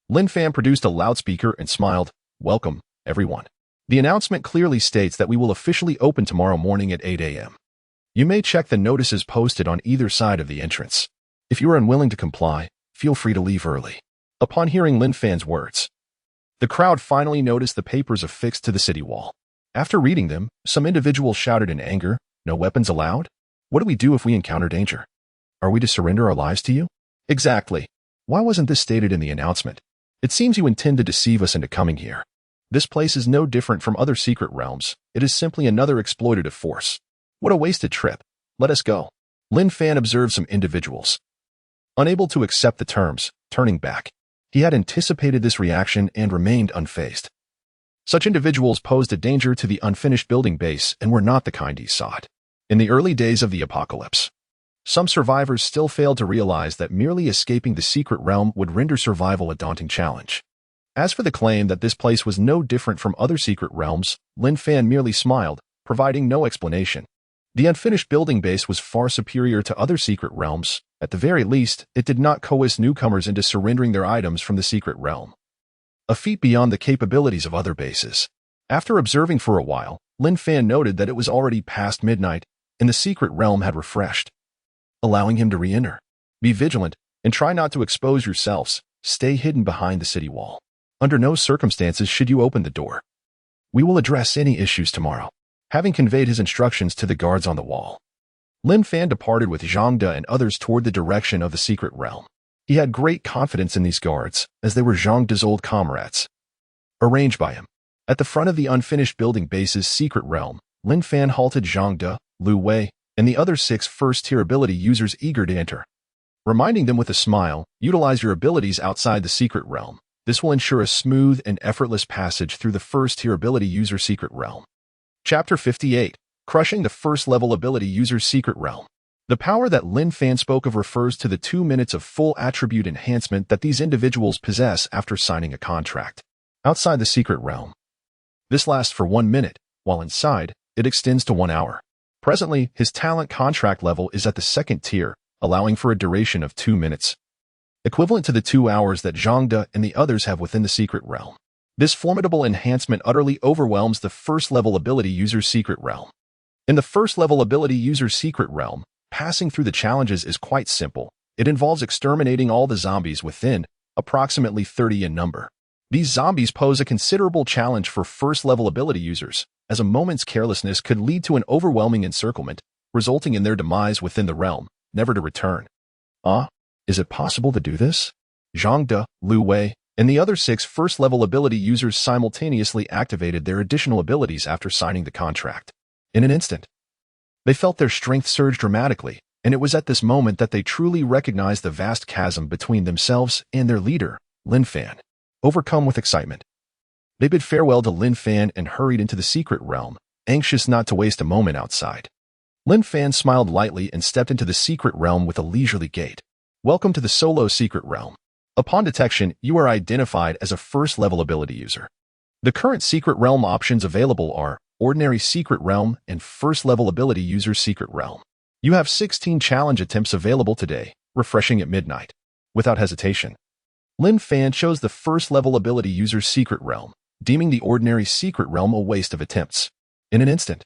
Lin Fan produced a loudspeaker and smiled, "Welcome, everyone. The announcement clearly states that we will officially open tomorrow morning at 8 a.m. You may check the notices posted on either side of the entrance. If you are unwilling to comply, feel free to leave early." Upon hearing Lin Fan's words, the crowd finally noticed the papers affixed to the city wall. After reading them, some individuals shouted in anger, "No weapons allowed? What do we do if we encounter danger? Are we to surrender our lives to you?" Exactly. Why wasn't this stated in the announcement? It seems you intend to deceive us into coming here. This place is no different from other secret realms. It is simply another exploitative force. What a wasted trip. Let us go. Lin Fan observed some individuals, unable to accept the terms, turning back. He had anticipated this reaction and remained unfazed. Such individuals posed a danger to the unfinished building base and were not the kind he sought. In the early days of the apocalypse, some survivors still failed to realize that merely escaping the secret realm would render survival a daunting challenge. As for the claim that this place was no different from other secret realms, Lin Fan merely smiled, providing no explanation. The unfinished building base was far superior to other secret realms. At the very least, it did not coerce newcomers into surrendering their items from the secret realm, a feat beyond the capabilities of other bases. After observing for a while, Lin Fan noted that it was already past midnight, and the secret realm had refreshed, allowing him to re-enter. Be vigilant, and try not to expose yourselves. Stay hidden behind the city wall. Under no circumstances should you open the door. We will address any issues tomorrow. Having conveyed his instructions to the guards on the wall, Lin Fan departed with Zhang De and others toward the direction of the secret realm. He had great confidence in these guards, as they were Zhang De's old comrades. Arranged by him, at the front of the unfinished building base's secret realm, Lin Fan halted Zhang De, Lu Wei, and the other 6 first-tier ability users eager to enter. Reminding them with a smile, utilize your abilities outside the secret realm. This will ensure a smooth and effortless passage through the first-tier ability user secret realm. Chapter 58. Crushing the first-level ability user's secret realm. The power that Lin Fan spoke of refers to the 2 minutes of full attribute enhancement that these individuals possess after signing a contract outside the secret realm. This lasts for 1 minute, while inside, it extends to 1 hour. Presently, his talent contract level is at the 2nd tier, allowing for a duration of 2 minutes, equivalent to the 2 hours that Zhang De and the others have within the secret realm. This formidable enhancement utterly overwhelms the first-level ability user's secret realm. In the first-level ability user's secret realm, passing through the challenges is quite simple. It involves exterminating all the zombies within, approximately 30 in number. These zombies pose a considerable challenge for first-level ability users, as a moment's carelessness could lead to an overwhelming encirclement, resulting in their demise within the realm, never to return. Is it possible to do this? Zhang De, Lu Wei, and the other 6 first-level ability users simultaneously activated their additional abilities after signing the contract. In an instant, they felt their strength surge dramatically, and it was at this moment that they truly recognized the vast chasm between themselves and their leader, Lin Fan. Overcome with excitement, they bid farewell to Lin Fan and hurried into the secret realm, anxious not to waste a moment outside. Lin Fan smiled lightly and stepped into the secret realm with a leisurely gait. Welcome to the solo secret realm. Upon detection, you are identified as a first-level ability user. The current secret realm options available are Ordinary Secret Realm and First-Level Ability User Secret Realm. You have 16 challenge attempts available today, refreshing at midnight. Without hesitation, Lin Fan chose the First-Level Ability User Secret Realm, deeming the Ordinary Secret Realm a waste of attempts. In an instant,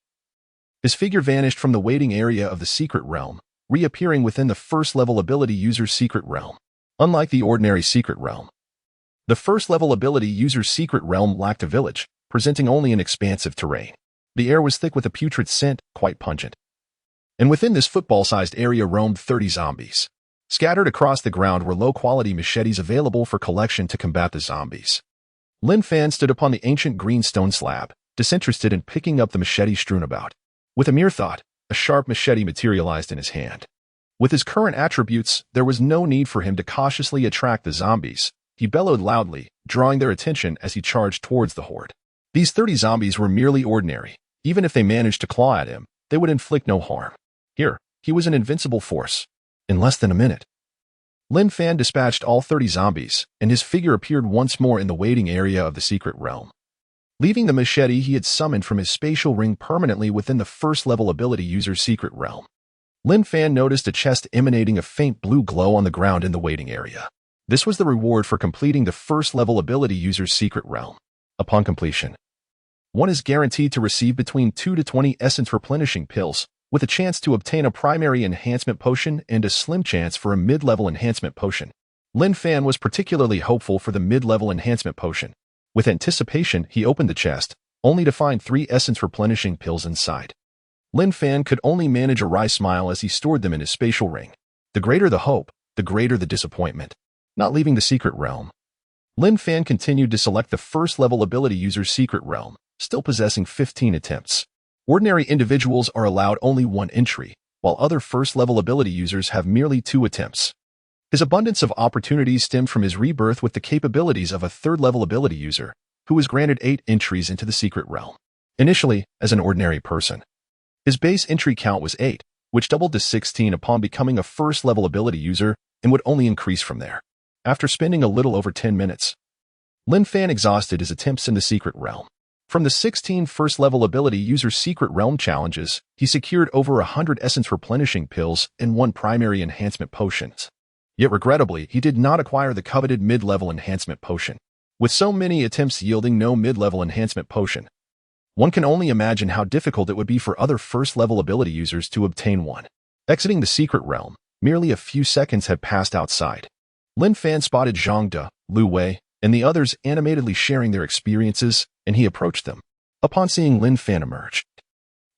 his figure vanished from the waiting area of the Secret Realm, reappearing within the First-Level Ability User Secret Realm. Unlike the Ordinary Secret Realm, the First-Level Ability User Secret Realm lacked a village, presenting only an expansive terrain. The air was thick with a putrid scent, quite pungent. And within this football-sized area roamed 30 zombies. Scattered across the ground were low-quality machetes available for collection to combat the zombies. Lin Fan stood upon the ancient green stone slab, disinterested in picking up the machete strewn about. With a mere thought, a sharp machete materialized in his hand. With his current attributes, there was no need for him to cautiously attract the zombies. He bellowed loudly, drawing their attention as he charged towards the horde. These 30 zombies were merely ordinary. Even if they managed to claw at him, they would inflict no harm. Here, he was an invincible force. In less than a minute, Lin Fan dispatched all 30 zombies, and his figure appeared once more in the waiting area of the secret realm. Leaving the machete he had summoned from his spatial ring permanently within the first-level ability user's secret realm, Lin Fan noticed a chest emanating a faint blue glow on the ground in the waiting area. This was the reward for completing the first-level ability user's secret realm. Upon completion, one is guaranteed to receive between 2 to 20 essence replenishing pills, with a chance to obtain a primary enhancement potion and a slim chance for a mid-level enhancement potion. Lin Fan was particularly hopeful for the mid-level enhancement potion. With anticipation, he opened the chest, only to find 3 essence replenishing pills inside. Lin Fan could only manage a wry smile as he stored them in his spatial ring. The greater the hope, the greater the disappointment. Not leaving the secret realm, Lin Fan continued to select the first-level ability user's secret realm, still possessing 15 attempts. Ordinary individuals are allowed only 1 entry, while other first-level ability users have merely 2 attempts. His abundance of opportunities stemmed from his rebirth with the capabilities of a third-level ability user, who was granted 8 entries into the secret realm. Initially, as an ordinary person, his base entry count was 8, which doubled to 16 upon becoming a first-level ability user and would only increase from there. After spending a little over 10 minutes, Lin Fan exhausted his attempts in the secret realm. From the 16 first-level ability user's secret realm challenges, he secured over 100 essence replenishing pills and 1 primary enhancement potions. Yet regrettably, he did not acquire the coveted mid-level enhancement potion. With so many attempts yielding no mid-level enhancement potion, one can only imagine how difficult it would be for other first-level ability users to obtain one. Exiting the secret realm, merely a few seconds had passed outside. Lin Fan spotted Zhang De, Lu Wei, and the others animatedly sharing their experiences, and he approached them. Upon seeing Lin Fan emerge,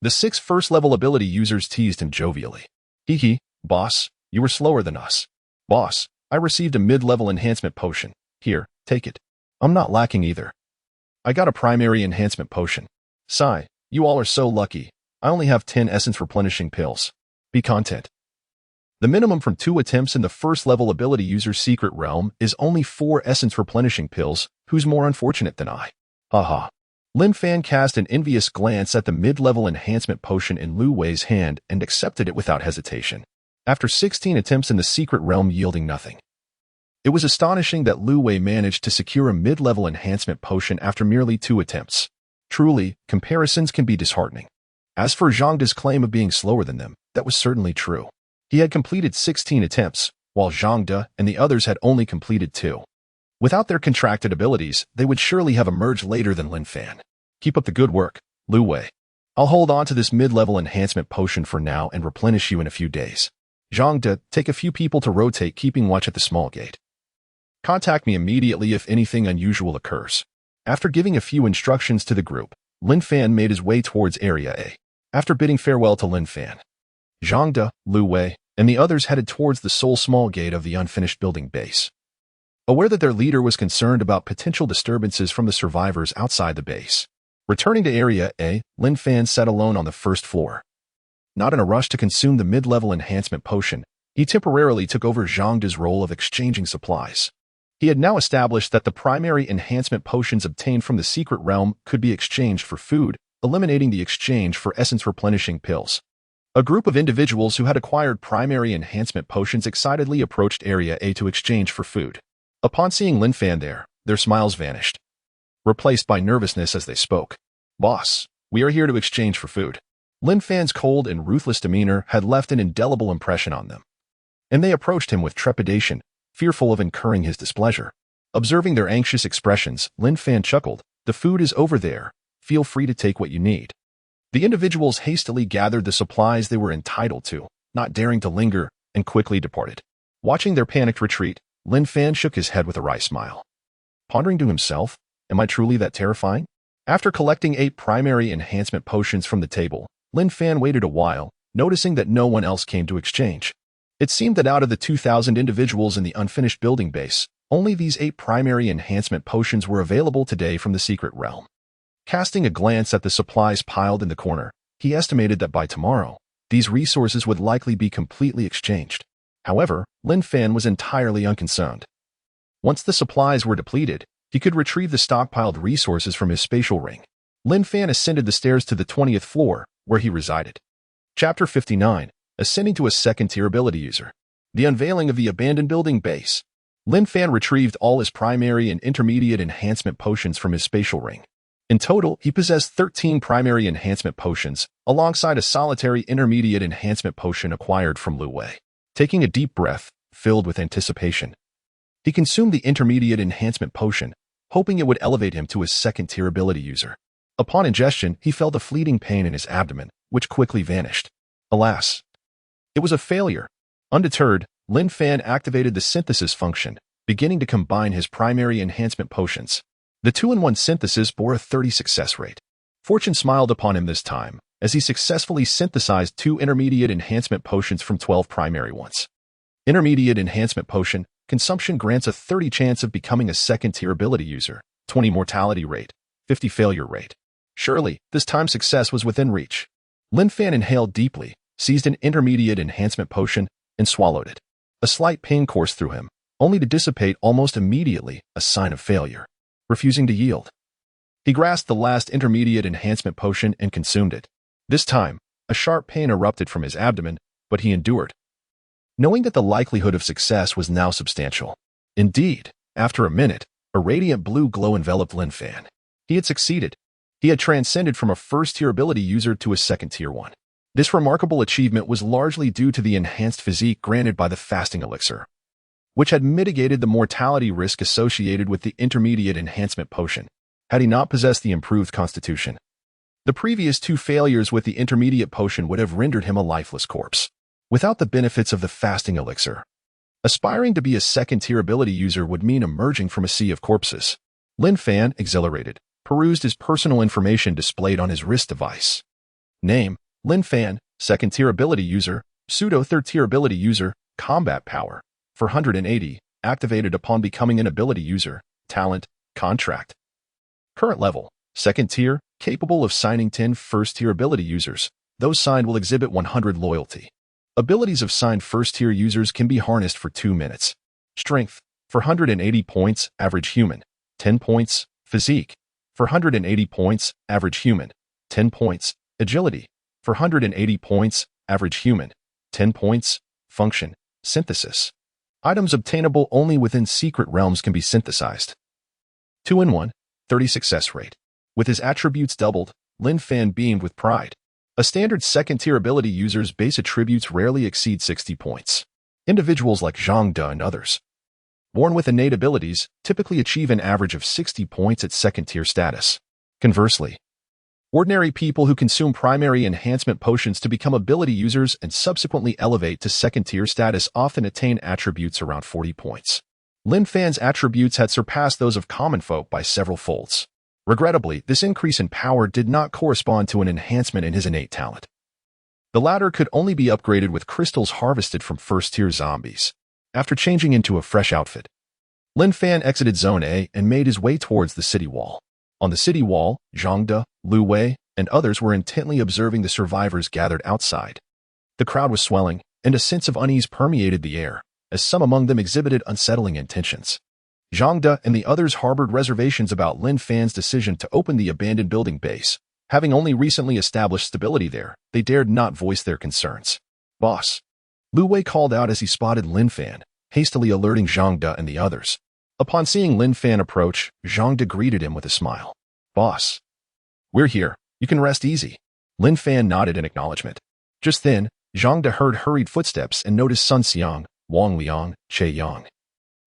the 6 first-level ability users teased him jovially. Hee, boss, you were slower than us. Boss, I received a mid-level enhancement potion. Here, take it. I'm not lacking either. I got a primary enhancement potion. Sigh, you all are so lucky. I only have 10 essence replenishing pills. Be content. The minimum from 2 attempts in the first-level ability user's secret realm is only 4 essence replenishing pills. Who's more unfortunate than I? Haha. Lin Fan cast an envious glance at the mid-level enhancement potion in Lu Wei's hand and accepted it without hesitation. After 16 attempts in the secret realm yielding nothing, it was astonishing that Lu Wei managed to secure a mid-level enhancement potion after merely 2 attempts. Truly, comparisons can be disheartening. As for Zhang De's claim of being slower than them, that was certainly true. He had completed 16 attempts, while Zhang De and the others had only completed 2. Without their contracted abilities, they would surely have emerged later than Lin Fan. Keep up the good work, Lu Wei. I'll hold on to this mid-level enhancement potion for now and replenish you in a few days. Zhang De, take a few people to rotate, keeping watch at the small gate. Contact me immediately if anything unusual occurs. After giving a few instructions to the group, Lin Fan made his way towards Area A. After bidding farewell to Lin Fan, Zhang De, Lu Wei, and the others headed towards the sole small gate of the unfinished building base. Aware that their leader was concerned about potential disturbances from the survivors outside the base. Returning to Area A, Lin Fan sat alone on the first floor. Not in a rush to consume the mid-level enhancement potion, he temporarily took over Zhang De's role of exchanging supplies. He had now established that the primary enhancement potions obtained from the secret realm could be exchanged for food, eliminating the exchange for essence replenishing pills. A group of individuals who had acquired primary enhancement potions excitedly approached Area A to exchange for food. Upon seeing Lin Fan there, their smiles vanished, replaced by nervousness as they spoke. Boss, we are here to exchange for food. Lin Fan's cold and ruthless demeanor had left an indelible impression on them, and they approached him with trepidation, fearful of incurring his displeasure. Observing their anxious expressions, Lin Fan chuckled. The food is over there. Feel free to take what you need. The individuals hastily gathered the supplies they were entitled to, not daring to linger, and quickly departed. Watching their panicked retreat, Lin Fan shook his head with a wry smile. Pondering to himself, am I truly that terrifying? After collecting 8 primary enhancement potions from the table, Lin Fan waited a while, noticing that no one else came to exchange. It seemed that out of the 2,000 individuals in the unfinished building base, only these 8 primary enhancement potions were available today from the secret realm. Casting a glance at the supplies piled in the corner, he estimated that by tomorrow, these resources would likely be completely exchanged. However, Lin Fan was entirely unconcerned. Once the supplies were depleted, he could retrieve the stockpiled resources from his spatial ring. Lin Fan ascended the stairs to the 20th floor, where he resided. Chapter 59. Ascending to a second-tier ability user. The unveiling of the abandoned building base. Lin Fan retrieved all his primary and intermediate enhancement potions from his spatial ring. In total, he possessed 13 primary enhancement potions, alongside a solitary intermediate enhancement potion acquired from Lu Wei. Taking a deep breath, filled with anticipation, he consumed the intermediate enhancement potion, hoping it would elevate him to a second-tier ability user. Upon ingestion, he felt a fleeting pain in his abdomen, which quickly vanished. Alas, it was a failure. Undeterred, Lin Fan activated the synthesis function, beginning to combine his primary enhancement potions. The 2-in-1 synthesis bore a 30 success rate. Fortune smiled upon him this time, as he successfully synthesized 2 intermediate enhancement potions from 12 primary ones. Intermediate enhancement potion consumption grants a 30 chance of becoming a second-tier ability user, 20 mortality rate, 50 failure rate. Surely, this time success was within reach. Lin Fan inhaled deeply, seized an intermediate enhancement potion, and swallowed it. A slight pain coursed through him, only to dissipate almost immediately, a sign of failure. Refusing to yield, he grasped the last intermediate enhancement potion and consumed it. This time, a sharp pain erupted from his abdomen, but he endured, knowing that the likelihood of success was now substantial. Indeed, after a minute, a radiant blue glow enveloped Lin Fan. He had succeeded. He had transcended from a first-tier ability user to a second-tier one. This remarkable achievement was largely due to the enhanced physique granted by the fasting elixir, which had mitigated the mortality risk associated with the intermediate enhancement potion, had he not possessed the improved constitution. The previous 2 failures with the intermediate potion would have rendered him a lifeless corpse. Without the benefits of the fasting elixir, aspiring to be a second-tier ability user would mean emerging from a sea of corpses. Lin Fan, exhilarated, perused his personal information displayed on his wrist device. Name: Lin Fan, second-tier ability user, pseudo-third-tier ability user, combat power, 480, activated upon becoming an ability user, talent, contract. Current level, second tier, capable of signing 10 first-tier ability users. Those signed will exhibit 100 loyalty. Abilities of signed first-tier users can be harnessed for 2 minutes. Strength, 480 points, average human, 10 points. Physique, 480 points, average human, 10 points. Agility, 480 points, average human, 10 points. Function, synthesis. Items obtainable only within secret realms can be synthesized. 2-in-1, 30 success rate. With his attributes doubled, Lin Fan beamed with pride. A standard second-tier ability user's base attributes rarely exceed 60 points. Individuals like Zhang De and others, born with innate abilities, typically achieve an average of 60 points at second-tier status. Conversely, ordinary people who consume primary enhancement potions to become ability users and subsequently elevate to second-tier status often attain attributes around 40 points. Lin Fan's attributes had surpassed those of common folk by several folds. Regrettably, this increase in power did not correspond to an enhancement in his innate talent. The latter could only be upgraded with crystals harvested from first-tier zombies. After changing into a fresh outfit, Lin Fan exited Zone A and made his way towards the city wall. On the city wall, Zhang De, Lu Wei, and others were intently observing the survivors gathered outside. The crowd was swelling, and a sense of unease permeated the air, as some among them exhibited unsettling intentions. Zhang De and the others harbored reservations about Lin Fan's decision to open the abandoned building base. Having only recently established stability there, they dared not voice their concerns. "Boss," Lu Wei called out as he spotted Lin Fan, hastily alerting Zhang De and the others. Upon seeing Lin Fan approach, Zhang De greeted him with a smile. "Boss, we're here. You can rest easy." Lin Fan nodded in acknowledgement. Just then, Zhang De heard hurried footsteps and noticed Sun Xiang, Wang Liang, Che Yang,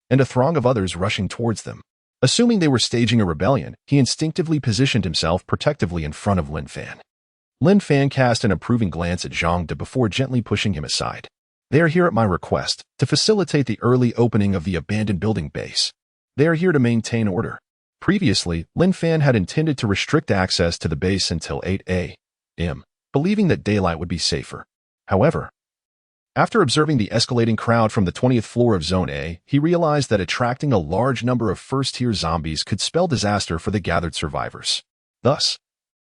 and a throng of others rushing towards them. Assuming they were staging a rebellion, he instinctively positioned himself protectively in front of Lin Fan. Lin Fan cast an approving glance at Zhang De before gently pushing him aside. "They are here at my request, to facilitate the early opening of the abandoned building base. They are here to maintain order." Previously, Lin Fan had intended to restrict access to the base until 8 a.m., believing that daylight would be safer. However, after observing the escalating crowd from the 20th floor of Zone A, he realized that attracting a large number of first-tier zombies could spell disaster for the gathered survivors. Thus,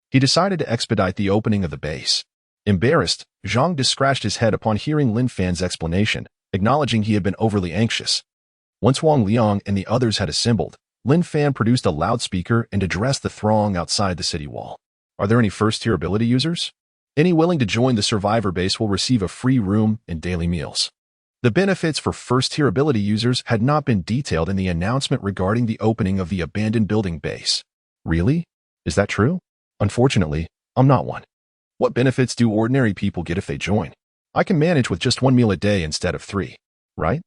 he decided to expedite the opening of the base. Embarrassed, Zhang De scratched his head upon hearing Lin Fan's explanation, acknowledging he had been overly anxious. Once Wang Liang and the others had assembled, Lin Fan produced a loudspeaker and addressed the throng outside the city wall. "Are there any first-tier ability users?" Any willing to join the survivor base will receive a free room and daily meals. The benefits for first-tier ability users had not been detailed in the announcement regarding the opening of the abandoned building base. Really? Is that true? Unfortunately, I'm not one. What benefits do ordinary people get if they join? I can manage with just 1 meal a day instead of 3, right?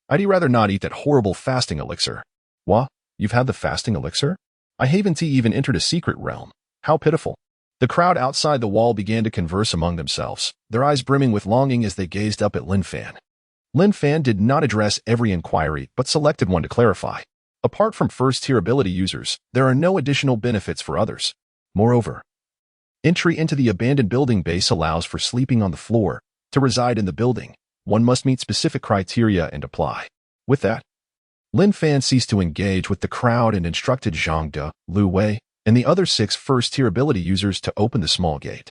I'd rather not eat that horrible fasting elixir. What? You've had the fasting elixir? I haven't even entered a secret realm. How pitiful. The crowd outside the wall began to converse among themselves, their eyes brimming with longing as they gazed up at Lin Fan. Lin Fan did not address every inquiry but selected one to clarify. Apart from first-tier ability users, there are no additional benefits for others. Moreover, entry into the abandoned building base allows for sleeping on the floor. To reside in the building, one must meet specific criteria and apply. With that, Lin Fan ceased to engage with the crowd and instructed Zhang De, Lu Wei, and the other 6 first-tier ability users to open the small gate.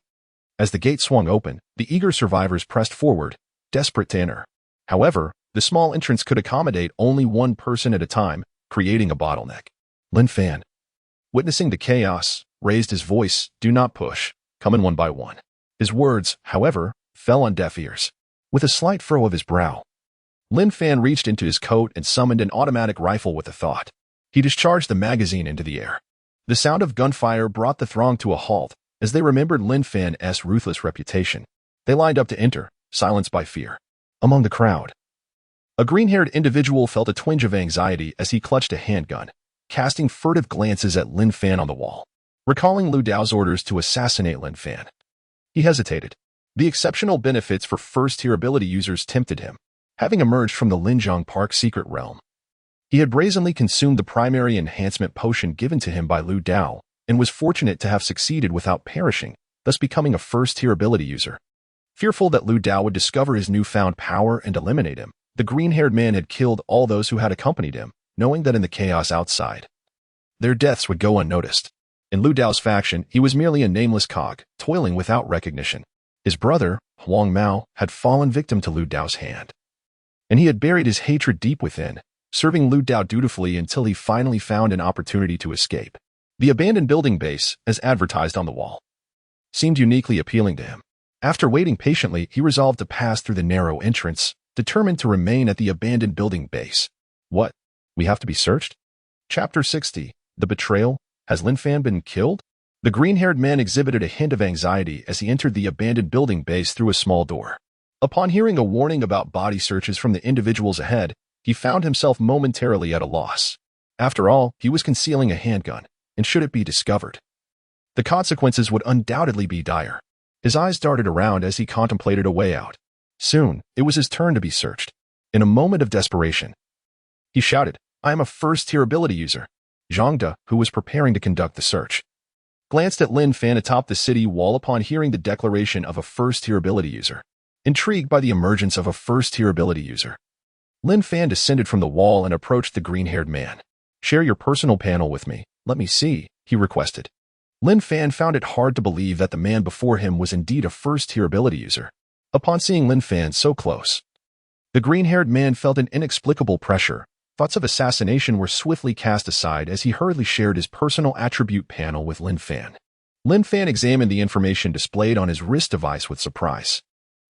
As the gate swung open, the eager survivors pressed forward, desperate to enter. However, the small entrance could accommodate only one person at a time, creating a bottleneck. Lin Fan, witnessing the chaos, raised his voice, "Do not push, come in one by one." His words, however, fell on deaf ears. With a slight furrow of his brow, Lin Fan reached into his coat and summoned an automatic rifle with a thought. He discharged the magazine into the air. The sound of gunfire brought the throng to a halt as they remembered Lin Fan's ruthless reputation. They lined up to enter, silenced by fear. Among the crowd, a green-haired individual felt a twinge of anxiety as he clutched a handgun, casting furtive glances at Lin Fan on the wall. Recalling Lu Dao's orders to assassinate Lin Fan, he hesitated. The exceptional benefits for first-tier ability users tempted him. Having emerged from the Linjiang Park secret realm, he had brazenly consumed the primary enhancement potion given to him by Lu Dao and was fortunate to have succeeded without perishing, thus becoming a first-tier ability user. Fearful that Lu Dao would discover his newfound power and eliminate him, the green-haired man had killed all those who had accompanied him, knowing that in the chaos outside, their deaths would go unnoticed. In Lu Dao's faction, he was merely a nameless cog, toiling without recognition. His brother, Huang Mao, had fallen victim to Lu Dao's hand, and he had buried his hatred deep within, serving Lu Dao dutifully until he finally found an opportunity to escape. The abandoned building base, as advertised on the wall, seemed uniquely appealing to him. After waiting patiently, he resolved to pass through the narrow entrance, determined to remain at the abandoned building base. What? We have to be searched? Chapter 60. The Betrayal. Has Lin Fan been killed? The green-haired man exhibited a hint of anxiety as he entered the abandoned building base through a small door. Upon hearing a warning about body searches from the individuals ahead, he found himself momentarily at a loss. After all, he was concealing a handgun, and should it be discovered, the consequences would undoubtedly be dire. His eyes darted around as he contemplated a way out. Soon, it was his turn to be searched. In a moment of desperation, he shouted, "I am a first-tier ability user." Zhang De, who was preparing to conduct the search, glanced at Lin Fan atop the city wall upon hearing the declaration of a first-tier ability user. Intrigued by the emergence of a first-tier ability user, Lin Fan descended from the wall and approached the green-haired man. "Share your personal panel with me. Let me see," he requested. Lin Fan found it hard to believe that the man before him was indeed a first-tier ability user. Upon seeing Lin Fan so close, the green-haired man felt an inexplicable pressure. Thoughts of assassination were swiftly cast aside as he hurriedly shared his personal attribute panel with Lin Fan. Lin Fan examined the information displayed on his wrist device with surprise.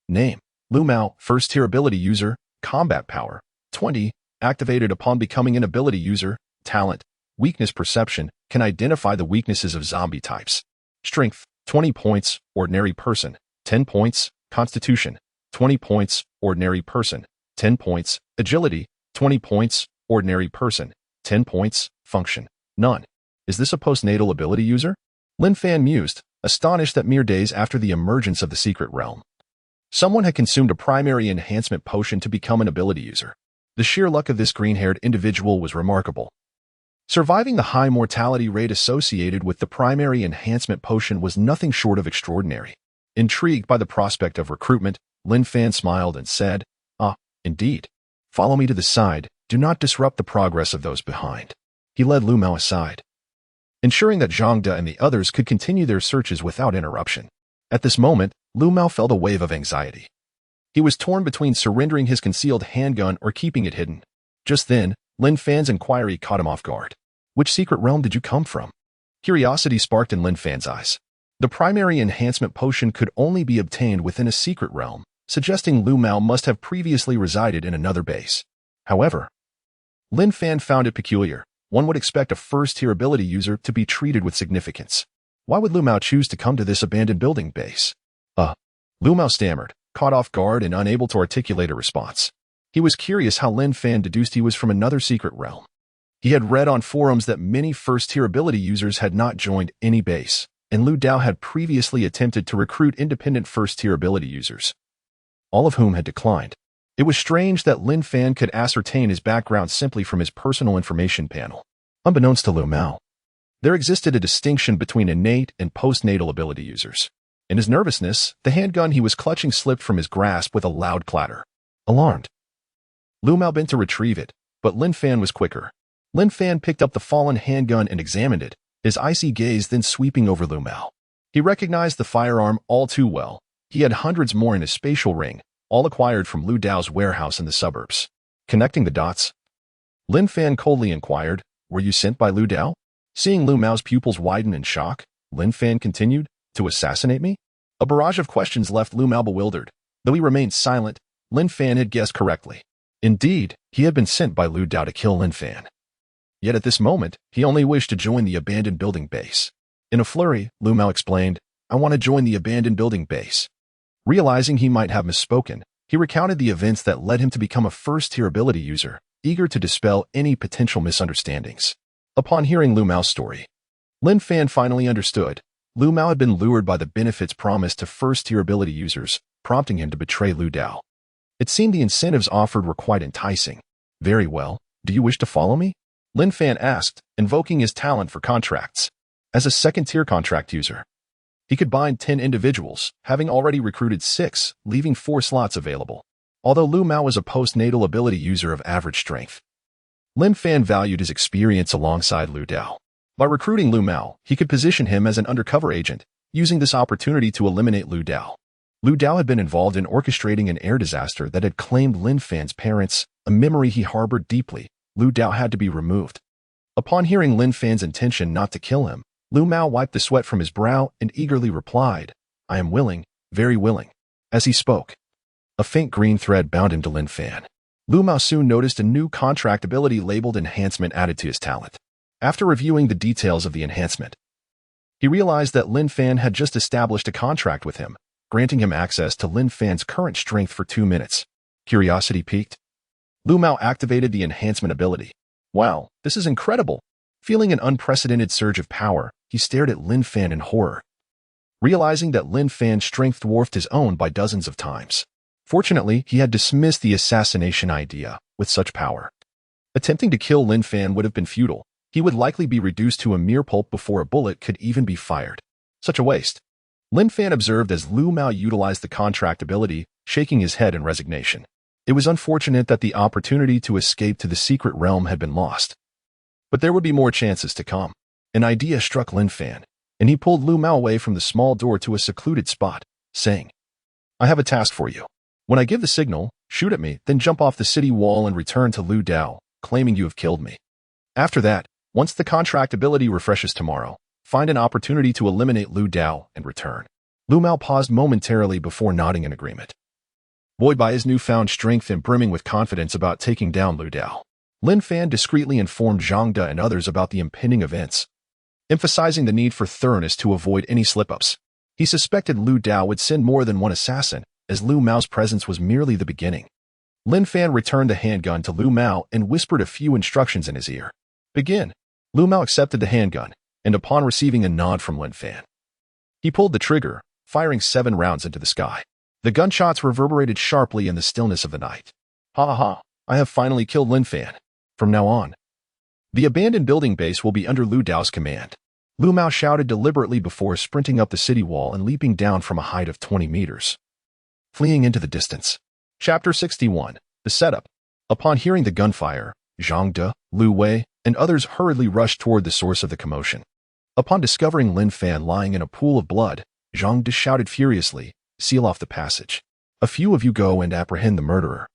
Name: Lu Mao, first-tier ability user. Combat power: 20, activated upon becoming an ability user. Talent: weakness perception, can identify the weaknesses of zombie types. Strength: 20 points, ordinary person. 10 points, constitution. 20 points, ordinary person. 10 points, agility. 20 points, ordinary person. 10 points, function. None. Is this a postnatal ability user? Lin Fan mused, astonished that mere days after the emergence of the secret realm, someone had consumed a primary enhancement potion to become an ability user. The sheer luck of this green-haired individual was remarkable. Surviving the high mortality rate associated with the primary enhancement potion was nothing short of extraordinary. Intrigued by the prospect of recruitment, Lin Fan smiled and said, "Ah, indeed. Follow me to the side. Do not disrupt the progress of those behind." He led Lu Mao aside, ensuring that Zhang De and the others could continue their searches without interruption. At this moment, Lu Mao felt a wave of anxiety. He was torn between surrendering his concealed handgun or keeping it hidden. Just then, Lin Fan's inquiry caught him off guard. "Which secret realm did you come from?" Curiosity sparked in Lin Fan's eyes. The primary enhancement potion could only be obtained within a secret realm, suggesting Lu Mao must have previously resided in another base. However, Lin Fan found it peculiar. One would expect a first-tier ability user to be treated with significance. Why would Lu Mao choose to come to this abandoned building base? Lu Mao stammered, caught off guard and unable to articulate a response. He was curious how Lin Fan deduced he was from another secret realm. He had read on forums that many first-tier ability users had not joined any base, and Lu Dao had previously attempted to recruit independent first-tier ability users, all of whom had declined. It was strange that Lin Fan could ascertain his background simply from his personal information panel. Unbeknownst to Lu Mao, there existed a distinction between innate and postnatal ability users. In his nervousness, the handgun he was clutching slipped from his grasp with a loud clatter. Alarmed, Lu Mao bent to retrieve it, but Lin Fan was quicker. Lin Fan picked up the fallen handgun and examined it, his icy gaze then sweeping over Lu Mao. He recognized the firearm all too well. He had hundreds more in his spatial ring, all acquired from Lu Dao's warehouse in the suburbs. Connecting the dots, Lin Fan coldly inquired, "Were you sent by Lu Dao?" Seeing Lu Mao's pupils widen in shock, Lin Fan continued, "To assassinate me?" A barrage of questions left Lu Mao bewildered. Though he remained silent, Lin Fan had guessed correctly. Indeed, he had been sent by Lu Dao to kill Lin Fan. Yet at this moment, he only wished to join the abandoned building base. In a flurry, Lu Mao explained, "I want to join the abandoned building base." Realizing he might have misspoken, he recounted the events that led him to become a first-tier ability user, eager to dispel any potential misunderstandings. Upon hearing Lu Mao's story, Lin Fan finally understood. Lu Mao had been lured by the benefits promised to first-tier ability users, prompting him to betray Lu Dao. It seemed the incentives offered were quite enticing. "Very well, do you wish to follow me?" Lin Fan asked, invoking his talent for contracts. As a second-tier contract user, he could bind 10 individuals, having already recruited 6, leaving 4 slots available. Although Lu Mao was a postnatal ability user of average strength, Lin Fan valued his experience alongside Lu Dao. By recruiting Lu Mao, he could position him as an undercover agent, using this opportunity to eliminate Lu Dao. Lu Dao had been involved in orchestrating an air disaster that had claimed Lin Fan's parents, a memory he harbored deeply. Lu Dao had to be removed. Upon hearing Lin Fan's intention not to kill him, Lu Mao wiped the sweat from his brow and eagerly replied, "I am willing, very willing." As he spoke, a faint green thread bound him to Lin Fan. Lu Mao soon noticed a new contract ability labeled Enhancement added to his talent. After reviewing the details of the enhancement, he realized that Lin Fan had just established a contract with him, granting him access to Lin Fan's current strength for 2 minutes. Curiosity piqued, Lu Mao activated the enhancement ability. "Wow, this is incredible." Feeling an unprecedented surge of power, he stared at Lin Fan in horror, realizing that Lin Fan's strength dwarfed his own by dozens of times. Fortunately, he had dismissed the assassination idea. With such power, attempting to kill Lin Fan would have been futile. He would likely be reduced to a mere pulp before a bullet could even be fired. Such a waste. Lin Fan observed as Lu Mao utilized the contract ability, shaking his head in resignation. It was unfortunate that the opportunity to escape to the secret realm had been lost. But there would be more chances to come. An idea struck Lin Fan, and he pulled Lu Mao away from the small door to a secluded spot, saying, "I have a task for you. When I give the signal, shoot at me, then jump off the city wall and return to Lu Dao, claiming you have killed me. After that, once the contract ability refreshes tomorrow, find an opportunity to eliminate Lu Dao and return." Lu Mao paused momentarily before nodding in agreement. Buoyed by his newfound strength and brimming with confidence about taking down Lu Dao, Lin Fan discreetly informed Zhang De and others about the impending events, emphasizing the need for thoroughness to avoid any slip-ups. He suspected Lu Dao would send more than one assassin, as Lu Mao's presence was merely the beginning. Lin Fan returned the handgun to Lu Mao and whispered a few instructions in his ear. "Begin." Lu Mao accepted the handgun, and upon receiving a nod from Lin Fan, he pulled the trigger, firing 7 rounds into the sky. The gunshots reverberated sharply in the stillness of the night. "Ha ha ha, I have finally killed Lin Fan. From now on, the abandoned building base will be under Lu Dao's command." Lu Mao shouted deliberately before sprinting up the city wall and leaping down from a height of 20 meters, fleeing into the distance. Chapter 61. The Setup. Upon hearing the gunfire, Zhang De, Lu Wei, and others hurriedly rushed toward the source of the commotion. Upon discovering Lin Fan lying in a pool of blood, Zhang De shouted furiously, "Seal off the passage. A few of you go and apprehend the murderer.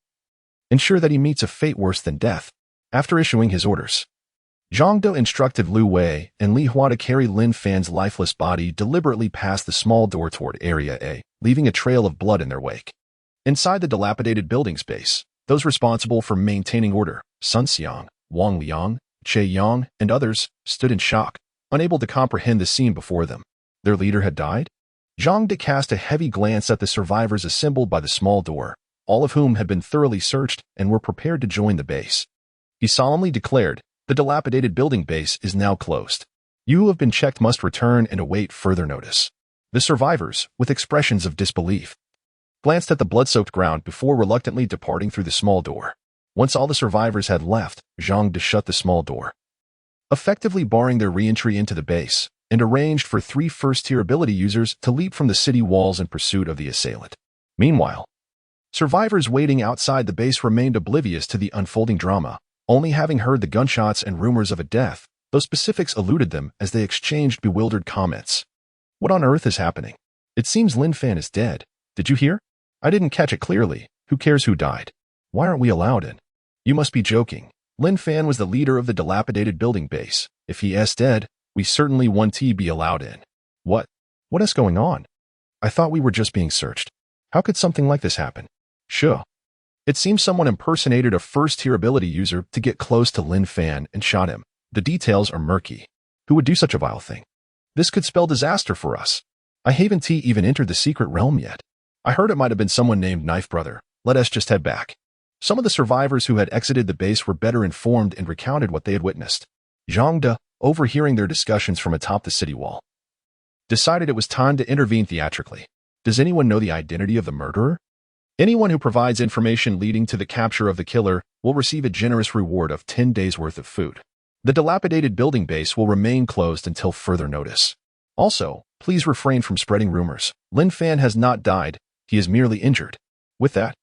Ensure that he meets a fate worse than death." After issuing his orders, Zhang De instructed Lu Wei and Li Hua to carry Lin Fan's lifeless body deliberately past the small door toward Area A, leaving a trail of blood in their wake. Inside the dilapidated building space, those responsible for maintaining order, Sun Xiang, Wang Liang, Che Yang, and others, stood in shock, unable to comprehend the scene before them. Their leader had died? Zhang De cast a heavy glance at the survivors assembled by the small door, all of whom had been thoroughly searched and were prepared to join the base. He solemnly declared, "The dilapidated building base is now closed. You who have been checked must return and await further notice." The survivors, with expressions of disbelief, glanced at the blood-soaked ground before reluctantly departing through the small door. Once all the survivors had left, Zhang De shut the small door, effectively barring their re-entry into the base, and arranged for 3 first-tier ability users to leap from the city walls in pursuit of the assailant. Meanwhile, survivors waiting outside the base remained oblivious to the unfolding drama, only having heard the gunshots and rumors of a death, though specifics eluded them as they exchanged bewildered comments. "What on earth is happening? It seems Lin Fan is dead. Did you hear? I didn't catch it clearly. Who cares who died? Why aren't we allowed in? You must be joking. Lin Fan was the leader of the dilapidated building base. If he is dead, we certainly won't be allowed in." What is going on? I thought we were just being searched. How could something like this happen? Sure. It seems someone impersonated a first-tier ability user to get close to Lin Fan and shot him. The details are murky. Who would do such a vile thing? This could spell disaster for us. I haven't even entered the secret realm yet. I heard it might have been someone named Knife Brother. Let us just head back. Some of the survivors who had exited the base were better informed and recounted what they had witnessed. Zhang De, overhearing their discussions from atop the city wall, decided it was time to intervene theatrically. Does anyone know the identity of the murderer? Anyone who provides information leading to the capture of the killer will receive a generous reward of 10 days' worth of food. The dilapidated building base will remain closed until further notice. Also, please refrain from spreading rumors. Lin Fan has not died, he is merely injured. With that,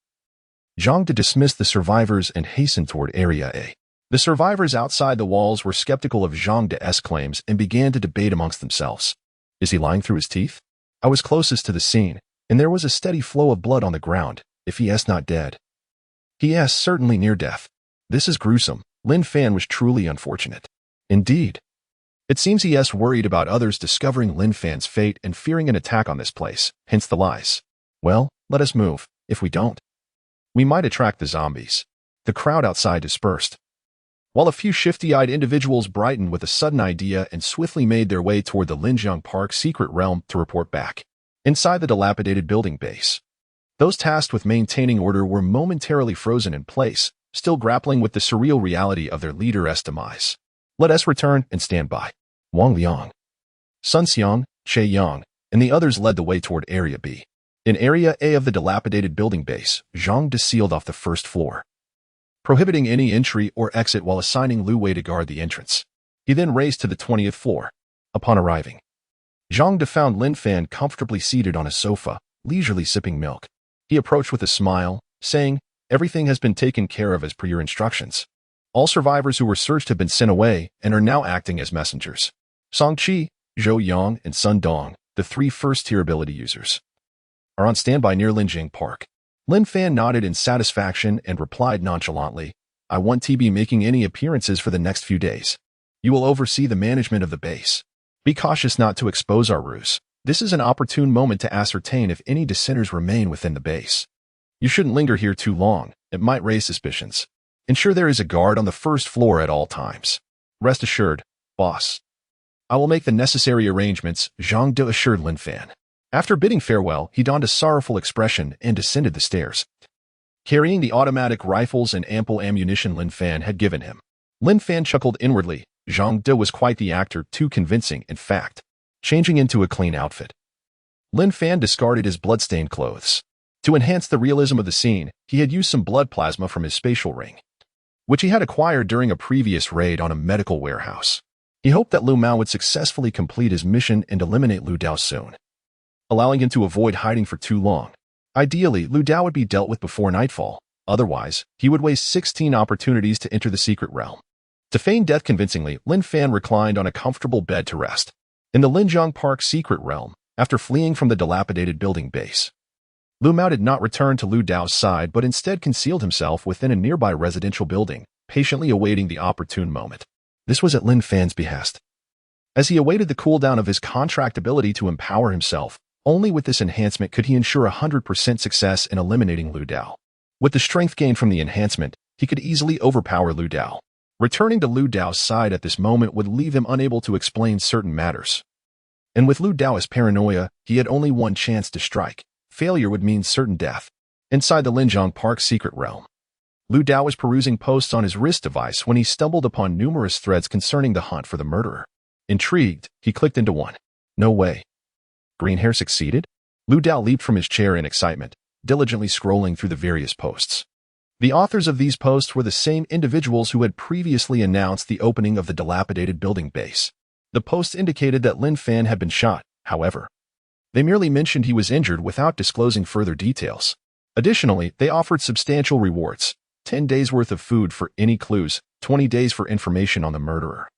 Zhang De dismissed the survivors and hastened toward Area A. The survivors outside the walls were skeptical of Zhang De's claims and began to debate amongst themselves. Is he lying through his teeth? I was closest to the scene, and there was a steady flow of blood on the ground. If he is not dead, he is certainly near death. This is gruesome. Lin Fan was truly unfortunate. Indeed. It seems he is worried about others discovering Lin Fan's fate and fearing an attack on this place, hence the lies. Well, let us move. If we don't, we might attract the zombies. The crowd outside dispersed, while a few shifty-eyed individuals brightened with a sudden idea and swiftly made their way toward the Linjiang Park secret realm to report back. Inside the dilapidated building base, those tasked with maintaining order were momentarily frozen in place, still grappling with the surreal reality of their leader's demise. Let us return and stand by. Wang Liang, Sun Xiang, Che Yang, and the others led the way toward Area B. In Area A of the dilapidated building base, Zhang De sealed off the first floor, prohibiting any entry or exit while assigning Lu Wei to guard the entrance. He then raced to the 20th floor. Upon arriving, Zhang De found Lin Fan comfortably seated on a sofa, leisurely sipping milk. He approached with a smile, saying, "Everything has been taken care of as per your instructions. All survivors who were searched have been sent away and are now acting as messengers. Song Qi, Zhou Yang, and Sun Dong, the 3 first-tier ability users, are on standby near Linjiang Park." Lin Fan nodded in satisfaction and replied nonchalantly, "I won't be making any appearances for the next few days. You will oversee the management of the base. Be cautious not to expose our ruse. This is an opportune moment to ascertain if any dissenters remain within the base. You shouldn't linger here too long. It might raise suspicions. Ensure there is a guard on the first floor at all times. Rest assured, boss. I will make the necessary arrangements," Zhang De assured Lin Fan. After bidding farewell, he donned a sorrowful expression and descended the stairs, carrying the automatic rifles and ample ammunition Lin Fan had given him. Lin Fan chuckled inwardly. Zhang De was quite the actor, too convincing, in fact. Changing into a clean outfit, Lin Fan discarded his blood-stained clothes. To enhance the realism of the scene, he had used some blood plasma from his spatial ring, which he had acquired during a previous raid on a medical warehouse. He hoped that Lu Mao would successfully complete his mission and eliminate Lu Dao soon, allowing him to avoid hiding for too long. Ideally, Lu Dao would be dealt with before nightfall. Otherwise, he would waste 16 opportunities to enter the secret realm. To feign death convincingly, Lin Fan reclined on a comfortable bed to rest. In the Linjiang Park secret realm, after fleeing from the dilapidated building base, Lu Mao did not return to Lu Dao's side but instead concealed himself within a nearby residential building, patiently awaiting the opportune moment. This was at Lin Fan's behest. As he awaited the cooldown of his contract ability to empower himself, only with this enhancement could he ensure 100% success in eliminating Lu Dao. With the strength gained from the enhancement, he could easily overpower Lu Dao. Returning to Lu Dao's side at this moment would leave him unable to explain certain matters. And with Lu Dao's paranoia, he had only one chance to strike. Failure would mean certain death. Inside the Linjiang Park secret realm, Lu Dao was perusing posts on his wrist device when he stumbled upon numerous threads concerning the hunt for the murderer. Intrigued, he clicked into one. No way. Green hair succeeded? Lu Dao leaped from his chair in excitement, diligently scrolling through the various posts. The authors of these posts were the same individuals who had previously announced the opening of the dilapidated building base. The posts indicated that Lin Fan had been shot, however. They merely mentioned he was injured without disclosing further details. Additionally, they offered substantial rewards, 10 days worth of food for any clues, 20 days for information on the murderer,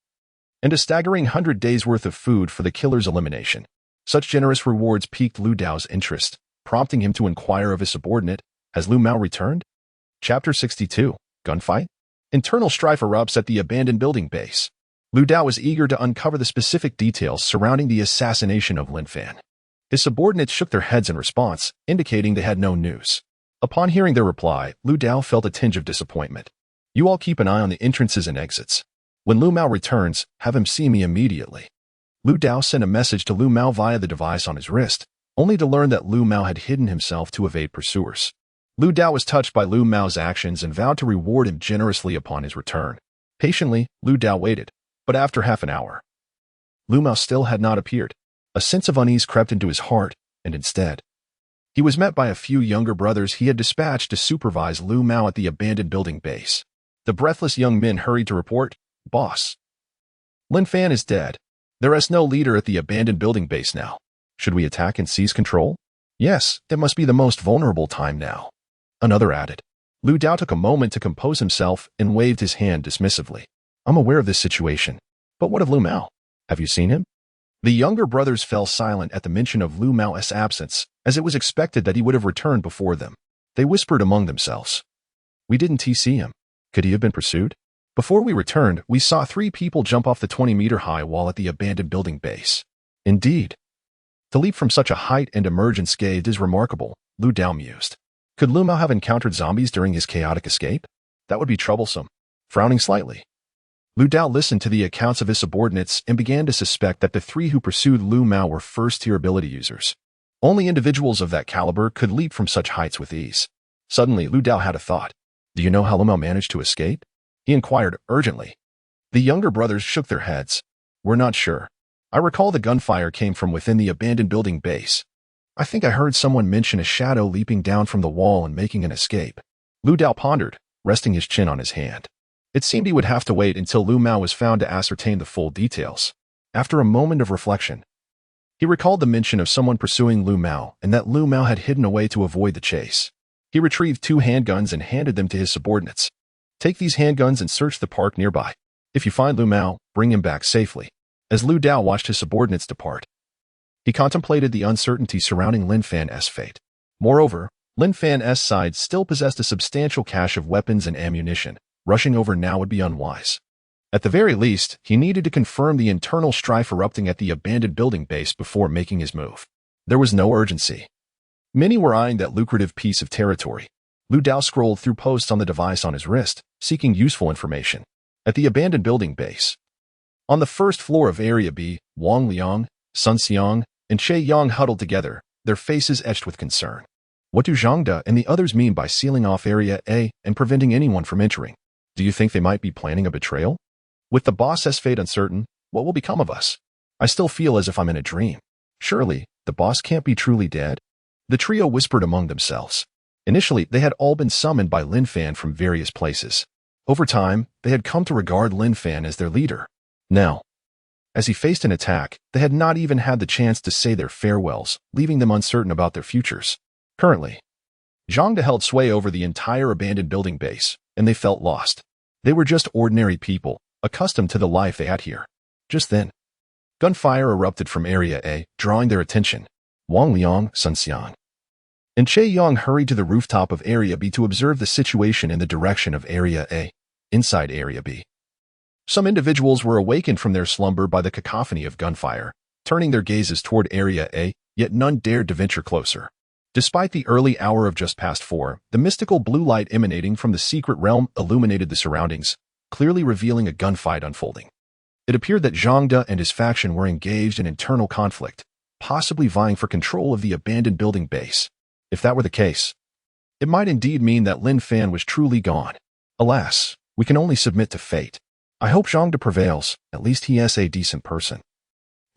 and a staggering 100 days worth of food for the killer's elimination. Such generous rewards piqued Lu Dao's interest, prompting him to inquire of his subordinate, "Has Lu Mao returned?" Chapter 62, Gunfight? Internal strife erupts at the abandoned building base. Lu Dao was eager to uncover the specific details surrounding the assassination of Lin Fan. His subordinates shook their heads in response, indicating they had no news. Upon hearing their reply, Lu Dao felt a tinge of disappointment. "You all keep an eye on the entrances and exits. When Lu Mao returns, have him see me immediately." Lu Dao sent a message to Lu Mao via the device on his wrist, only to learn that Lu Mao had hidden himself to evade pursuers. Lu Dao was touched by Lu Mao's actions and vowed to reward him generously upon his return. Patiently, Lu Dao waited, but after half an hour, Lu Mao still had not appeared. A sense of unease crept into his heart, and instead, he was met by a few younger brothers he had dispatched to supervise Lu Mao at the abandoned building base. The breathless young men hurried to report, "Boss, Lin Fan is dead. There is no leader at the abandoned building base now. Should we attack and seize control?" "Yes, it must be the most vulnerable time now," another added. Lu Dao took a moment to compose himself and waved his hand dismissively. "I'm aware of this situation. But what of Lu Mao? Have you seen him?" The younger brothers fell silent at the mention of Lu Mao's absence, as it was expected that he would have returned before them. They whispered among themselves. "We didn't see him. Could he have been pursued? Before we returned, we saw 3 people jump off the 20-meter-high wall at the abandoned building base." Indeed. To leap from such a height and emerge unscathed is remarkable, Lu Dao mused. Could Lu Mao have encountered zombies during his chaotic escape? That would be troublesome. Frowning slightly, Lu Dao listened to the accounts of his subordinates and began to suspect that the 3 who pursued Lu Mao were first-tier ability users. Only individuals of that caliber could leap from such heights with ease. Suddenly, Lu Dao had a thought. "Do you know how Lu Mao managed to escape?" he inquired urgently. The younger brothers shook their heads. "We're not sure. I recall the gunfire came from within the abandoned building base. I think I heard someone mention a shadow leaping down from the wall and making an escape." Lu Dao pondered, resting his chin on his hand. It seemed he would have to wait until Lu Mao was found to ascertain the full details. After a moment of reflection, he recalled the mention of someone pursuing Lu Mao and that Lu Mao had hidden away to avoid the chase. He retrieved 2 handguns and handed them to his subordinates. "Take these handguns and search the park nearby. If you find Lu Mao, bring him back safely." As Lu Dao watched his subordinates depart, he contemplated the uncertainty surrounding Lin Fan's fate. Moreover, Lin Fan's side still possessed a substantial cache of weapons and ammunition. Rushing over now would be unwise. At the very least, he needed to confirm the internal strife erupting at the abandoned building base before making his move. There was no urgency. Many were eyeing that lucrative piece of territory. Lu Dao scrolled through posts on the device on his wrist, seeking useful information. At the abandoned building base, on the first floor of Area B, Wang Liang, Sun Xiang, and Che Yang huddled together, their faces etched with concern. What do Zhang De and the others mean by sealing off Area A and preventing anyone from entering? Do you think they might be planning a betrayal? With the boss's fate uncertain, what will become of us? I still feel as if I'm in a dream. Surely, the boss can't be truly dead? The trio whispered among themselves. Initially, they had all been summoned by Lin Fan from various places. Over time, they had come to regard Lin Fan as their leader. Now, as he faced an attack, they had not even had the chance to say their farewells, leaving them uncertain about their futures. Currently, Zhang De held sway over the entire abandoned building base, and they felt lost. They were just ordinary people, accustomed to the life they had here. Just then, gunfire erupted from Area A, drawing their attention. Wang Liang, Sun Xiang, and Che Yang hurried to the rooftop of Area B to observe the situation in the direction of Area A. Inside Area B, Some individuals were awakened from their slumber by the cacophony of gunfire, turning their gazes toward Area A, yet none dared to venture closer. Despite the early hour of just past 4, the mystical blue light emanating from the secret realm illuminated the surroundings, clearly revealing a gunfight unfolding. It appeared that Zhang De and his faction were engaged in internal conflict, possibly vying for control of the abandoned building base. If that were the case, it might indeed mean that Lin Fan was truly gone. Alas, we can only submit to fate. I hope Zhang De prevails, at least he is a decent person.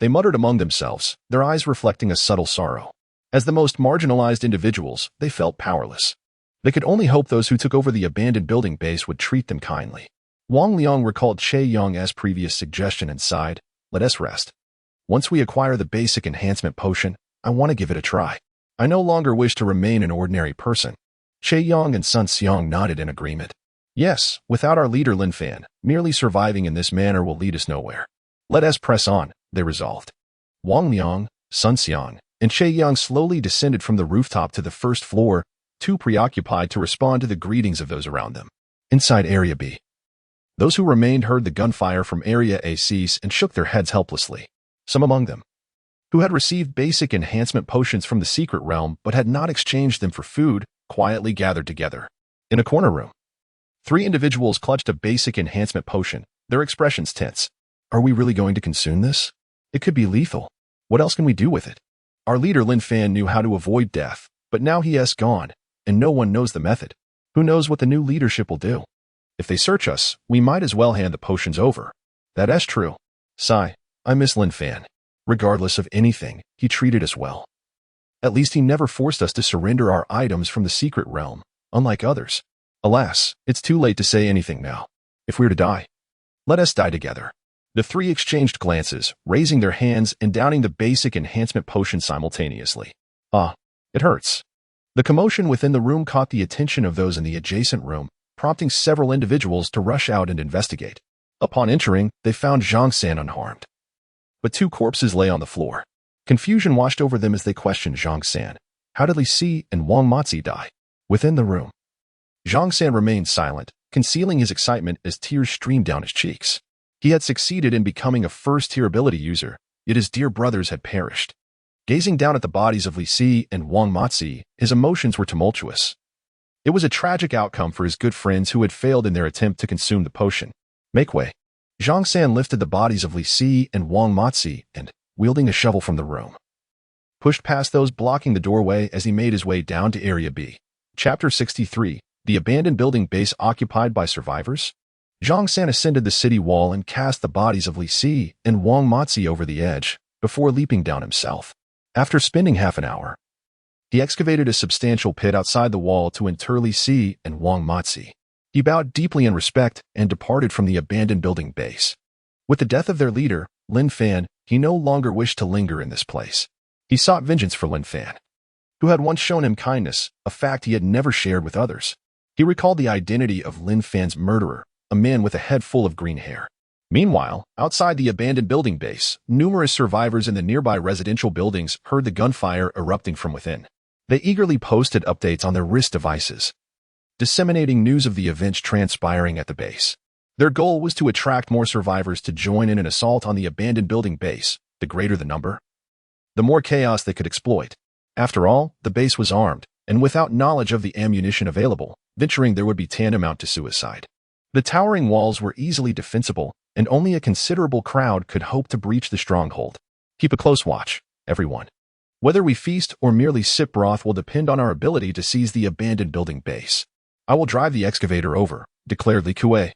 They muttered among themselves, their eyes reflecting a subtle sorrow. As the most marginalized individuals, they felt powerless. They could only hope those who took over the abandoned building base would treat them kindly. Wang Liang recalled Che Yong's previous suggestion and sighed, "Let us rest. Once we acquire the basic enhancement potion, I want to give it a try. I no longer wish to remain an ordinary person." Che Yong and Sun Xiang nodded in agreement. "Yes, without our leader Lin Fan, merely surviving in this manner will lead us nowhere. Let us press on," they resolved. Wang Liang, Sun Xiang, and Che Yang slowly descended from the rooftop to the first floor, too preoccupied to respond to the greetings of those around them. Inside Area B, those who remained heard the gunfire from Area A cease and shook their heads helplessly. Some among them, who had received basic enhancement potions from the secret realm but had not exchanged them for food, quietly gathered together. In a corner room, 3 individuals clutched a basic enhancement potion, their expressions tense. "Are we really going to consume this? It could be lethal. What else can we do with it? Our leader Lin Fan knew how to avoid death, but now he is gone, and no one knows the method. Who knows what the new leadership will do? If they search us, we might as well hand the potions over." "That is true. Sigh, I miss Lin Fan. Regardless of anything, he treated us well. At least he never forced us to surrender our items from the secret realm, unlike others. Alas, it's too late to say anything now. If we're to die, let us die together." The 3 exchanged glances, raising their hands and downing the basic enhancement potion simultaneously. "Ah, it hurts." The commotion within the room caught the attention of those in the adjacent room, prompting several individuals to rush out and investigate. Upon entering, they found Zhang San unharmed, but 2 corpses lay on the floor. Confusion washed over them as they questioned Zhang San. How did Li Si and Wang Matzi die? Within the room, Zhang San remained silent, concealing his excitement as tears streamed down his cheeks. He had succeeded in becoming a first-tier ability user, yet his dear brothers had perished. Gazing down at the bodies of Li Si and Wang Matzi, his emotions were tumultuous. It was a tragic outcome for his good friends who had failed in their attempt to consume the potion. "Make way." Zhang San lifted the bodies of Li Si and Wang Matzi and, wielding a shovel from the room, pushed past those blocking the doorway as he made his way down to Area B. Chapter 63, The Abandoned Building Base Occupied by Survivors? Zhang San ascended the city wall and cast the bodies of Li Si and Wang Matzi over the edge, before leaping down himself. After spending half an hour, he excavated a substantial pit outside the wall to inter Li Si and Wang Matzi. He bowed deeply in respect and departed from the abandoned building base. With the death of their leader, Lin Fan, he no longer wished to linger in this place. He sought vengeance for Lin Fan, who had once shown him kindness, a fact he had never shared with others. He recalled the identity of Lin Fan's murderer, a man with a head full of green hair. Meanwhile, outside the abandoned building base, numerous survivors in the nearby residential buildings heard the gunfire erupting from within. They eagerly posted updates on their wrist devices, disseminating news of the events transpiring at the base. Their goal was to attract more survivors to join in an assault on the abandoned building base. The greater the number, the more chaos they could exploit. After all, the base was armed, and without knowledge of the ammunition available, venturing there would be tantamount to suicide. The towering walls were easily defensible, and only a considerable crowd could hope to breach the stronghold. Keep a close watch, everyone. Whether we feast or merely sip broth will depend on our ability to seize the abandoned building base. I will drive the excavator over, declared Li Kue,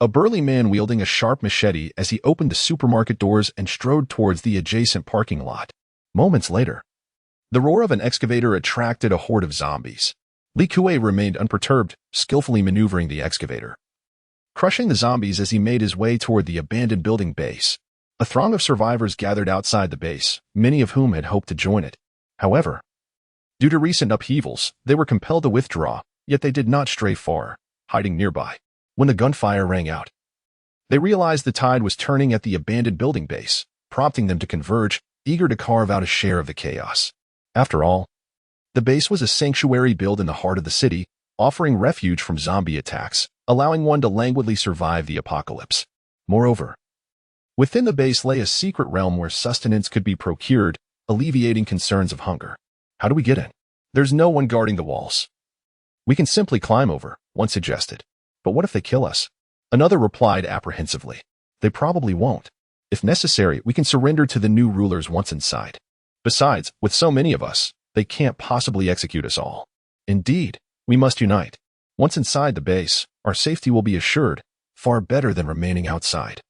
a burly man wielding a sharp machete as he opened the supermarket doors and strode towards the adjacent parking lot. Moments later, the roar of an excavator attracted a horde of zombies. Li Kue remained unperturbed, skillfully maneuvering the excavator, crushing the zombies as he made his way toward the abandoned building base. A throng of survivors gathered outside the base, many of whom had hoped to join it. However, due to recent upheavals, they were compelled to withdraw, yet they did not stray far, hiding nearby. When the gunfire rang out, they realized the tide was turning at the abandoned building base, prompting them to converge, eager to carve out a share of the chaos. After all, the base was a sanctuary built in the heart of the city, offering refuge from zombie attacks, allowing one to languidly survive the apocalypse. Moreover, within the base lay a secret realm where sustenance could be procured, alleviating concerns of hunger. How do we get in? There's no one guarding the walls. We can simply climb over, one suggested. But what if they kill us? Another replied apprehensively. They probably won't. If necessary, we can surrender to the new rulers once inside. Besides, with so many of us, they can't possibly execute us all. Indeed, we must unite. Once inside the base, our safety will be assured, far better than remaining outside.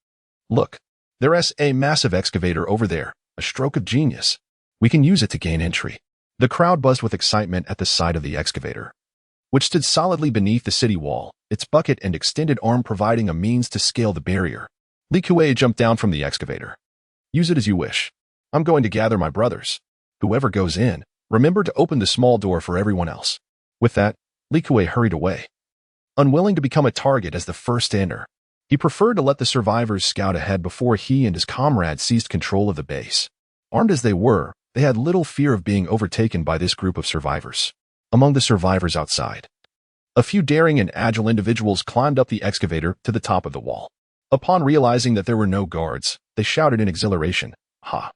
Look, there's a massive excavator over there, a stroke of genius. We can use it to gain entry. The crowd buzzed with excitement at the sight of the excavator, which stood solidly beneath the city wall, its bucket and extended arm providing a means to scale the barrier. Li Kuei jumped down from the excavator. Use it as you wish. I'm going to gather my brothers. Whoever goes in, remember to open the small door for everyone else. With that, Li Kuei hurried away. Unwilling to become a target as the first to enter, he preferred to let the survivors scout ahead before he and his comrades seized control of the base. Armed as they were, they had little fear of being overtaken by this group of survivors. Among the survivors outside, a few daring and agile individuals climbed up the excavator to the top of the wall. Upon realizing that there were no guards, they shouted in exhilaration, "Ha!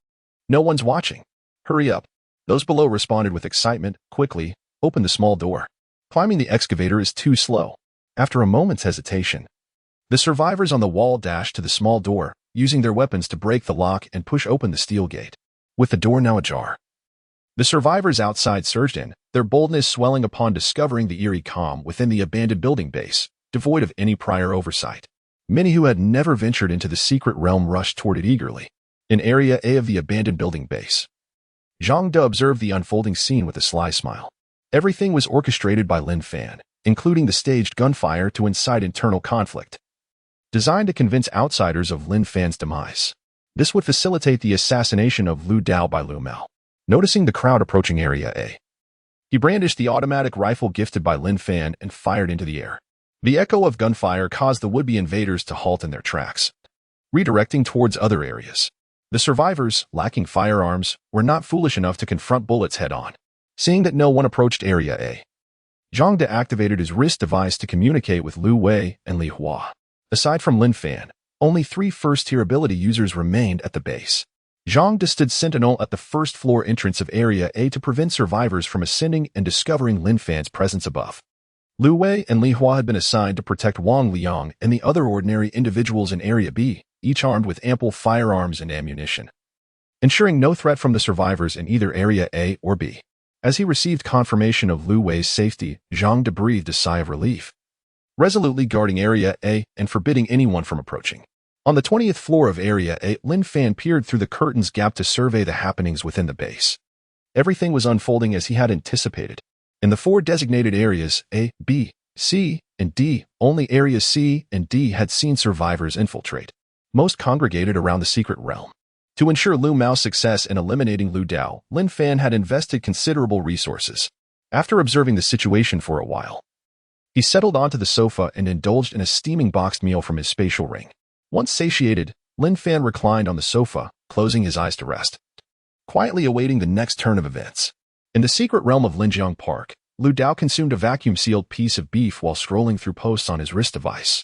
No one's watching. Hurry up." Those below responded with excitement. Quickly, open the small door. Climbing the excavator is too slow. After a moment's hesitation, the survivors on the wall dashed to the small door, using their weapons to break the lock and push open the steel gate. With the door now ajar, the survivors outside surged in, their boldness swelling upon discovering the eerie calm within the abandoned building base, devoid of any prior oversight. Many who had never ventured into the secret realm rushed toward it eagerly. In Area A of the abandoned building base, Zhang De observed the unfolding scene with a sly smile. Everything was orchestrated by Lin Fan, including the staged gunfire to incite internal conflict, designed to convince outsiders of Lin Fan's demise. This would facilitate the assassination of Lu Dao by Lu Mao. Noticing the crowd approaching Area A, he brandished the automatic rifle gifted by Lin Fan and fired into the air. The echo of gunfire caused the would-be invaders to halt in their tracks, redirecting towards other areas. The survivors, lacking firearms, were not foolish enough to confront bullets head-on. Seeing that no one approached Area A, Zhang De activated his wrist device to communicate with Lu Wei and Li Hua. Aside from Lin Fan, only 3 first-tier ability users remained at the base. Zhang De stood sentinel at the first-floor entrance of Area A to prevent survivors from ascending and discovering Lin Fan's presence above. Lu Wei and Li Hua had been assigned to protect Wang Liang and the other ordinary individuals in Area B, each armed with ample firearms and ammunition, ensuring no threat from the survivors in either Area A or B. As he received confirmation of Lu Wei's safety, Zhang De breathed a sigh of relief, resolutely guarding Area A and forbidding anyone from approaching. On the 20th floor of Area A, Lin Fan peered through the curtains gap to survey the happenings within the base. Everything was unfolding as he had anticipated. In the 4 designated areas, A, B, C, and D, only areas C and D had seen survivors infiltrate. Most congregated around the secret realm. To ensure Lu Mao's success in eliminating Lu Dao, Lin Fan had invested considerable resources. After observing the situation for a while, he settled onto the sofa and indulged in a steaming boxed meal from his spatial ring. Once satiated, Lin Fan reclined on the sofa, closing his eyes to rest, quietly awaiting the next turn of events. In the secret realm of Linjiang Park, Lu Dao consumed a vacuum-sealed piece of beef while scrolling through posts on his wrist device.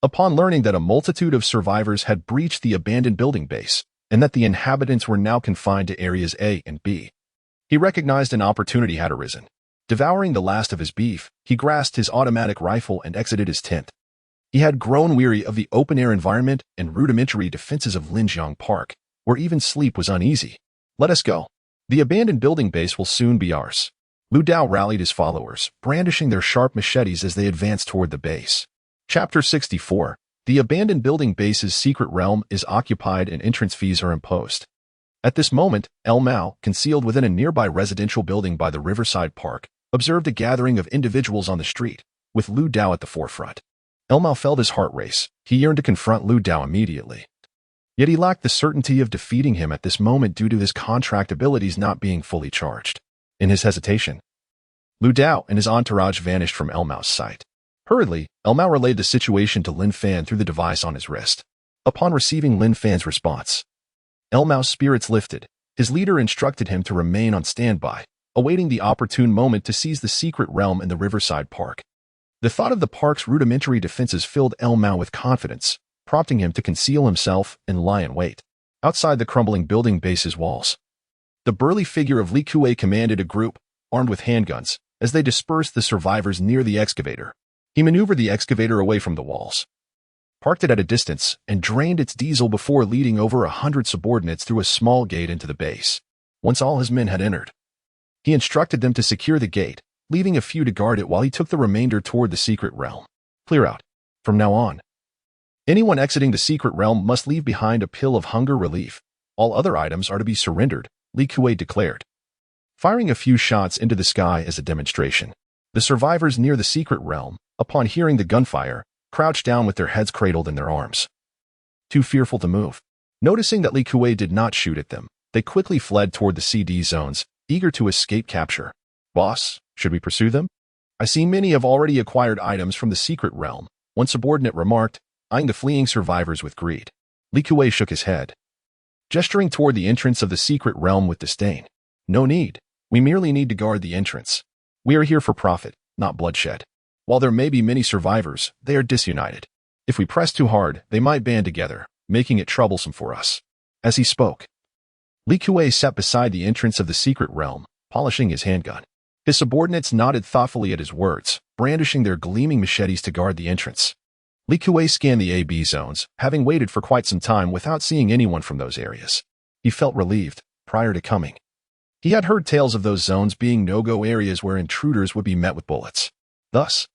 Upon learning that a multitude of survivors had breached the abandoned building base, and that the inhabitants were now confined to areas A and B, he recognized an opportunity had arisen. Devouring the last of his beef, he grasped his automatic rifle and exited his tent. He had grown weary of the open-air environment and rudimentary defenses of Linjiang Park, where even sleep was uneasy. Let us go. The abandoned building base will soon be ours. Lu Dao rallied his followers, brandishing their sharp machetes as they advanced toward the base. Chapter 64. The abandoned building base's secret realm is occupied and entrance fees are imposed. At this moment, El Mao, concealed within a nearby residential building by the Riverside Park, observed a gathering of individuals on the street, with Lu Dao at the forefront. El Mao felt his heart race. He yearned to confront Lu Dao immediately. Yet he lacked the certainty of defeating him at this moment due to his contract abilities not being fully charged. In his hesitation, Lu Dao and his entourage vanished from El Mao's sight. Hurriedly, El Mao relayed the situation to Lin Fan through the device on his wrist. Upon receiving Lin Fan's response, El Mao's spirits lifted. His leader instructed him to remain on standby, awaiting the opportune moment to seize the secret realm in the Riverside Park. The thought of the park's rudimentary defenses filled El Mao with confidence. prompting him to conceal himself and lie in wait. Outside the crumbling building base's walls, the burly figure of Li Kuei commanded a group, armed with handguns, as they dispersed the survivors near the excavator. He maneuvered the excavator away from the walls, parked it at a distance, and drained its diesel before leading over 100 subordinates through a small gate into the base. Once all his men had entered, he instructed them to secure the gate, leaving a few to guard it while he took the remainder toward the secret realm. Clear out. From now on, anyone exiting the secret realm must leave behind a pill of hunger relief. All other items are to be surrendered, Li Kuei declared, firing a few shots into the sky as a demonstration. The survivors near the secret realm, upon hearing the gunfire, crouched down with their heads cradled in their arms, too fearful to move. Noticing that Li Kuei did not shoot at them, they quickly fled toward the CD zones, eager to escape capture. Boss, should we pursue them? I see many have already acquired items from the secret realm, one subordinate remarked, eyeing the fleeing survivors with greed. Li Kuei shook his head, gesturing toward the entrance of the secret realm with disdain. No need. We merely need to guard the entrance. We are here for profit, not bloodshed. While there may be many survivors, they are disunited. If we press too hard, they might band together, making it troublesome for us. As he spoke, Li Kuei sat beside the entrance of the secret realm, polishing his handgun. His subordinates nodded thoughtfully at his words, brandishing their gleaming machetes to guard the entrance. Li Kuei scanned the AB zones, having waited for quite some time without seeing anyone from those areas. He felt relieved. Prior to coming, he had heard tales of those zones being no-go areas where intruders would be met with bullets. Thus,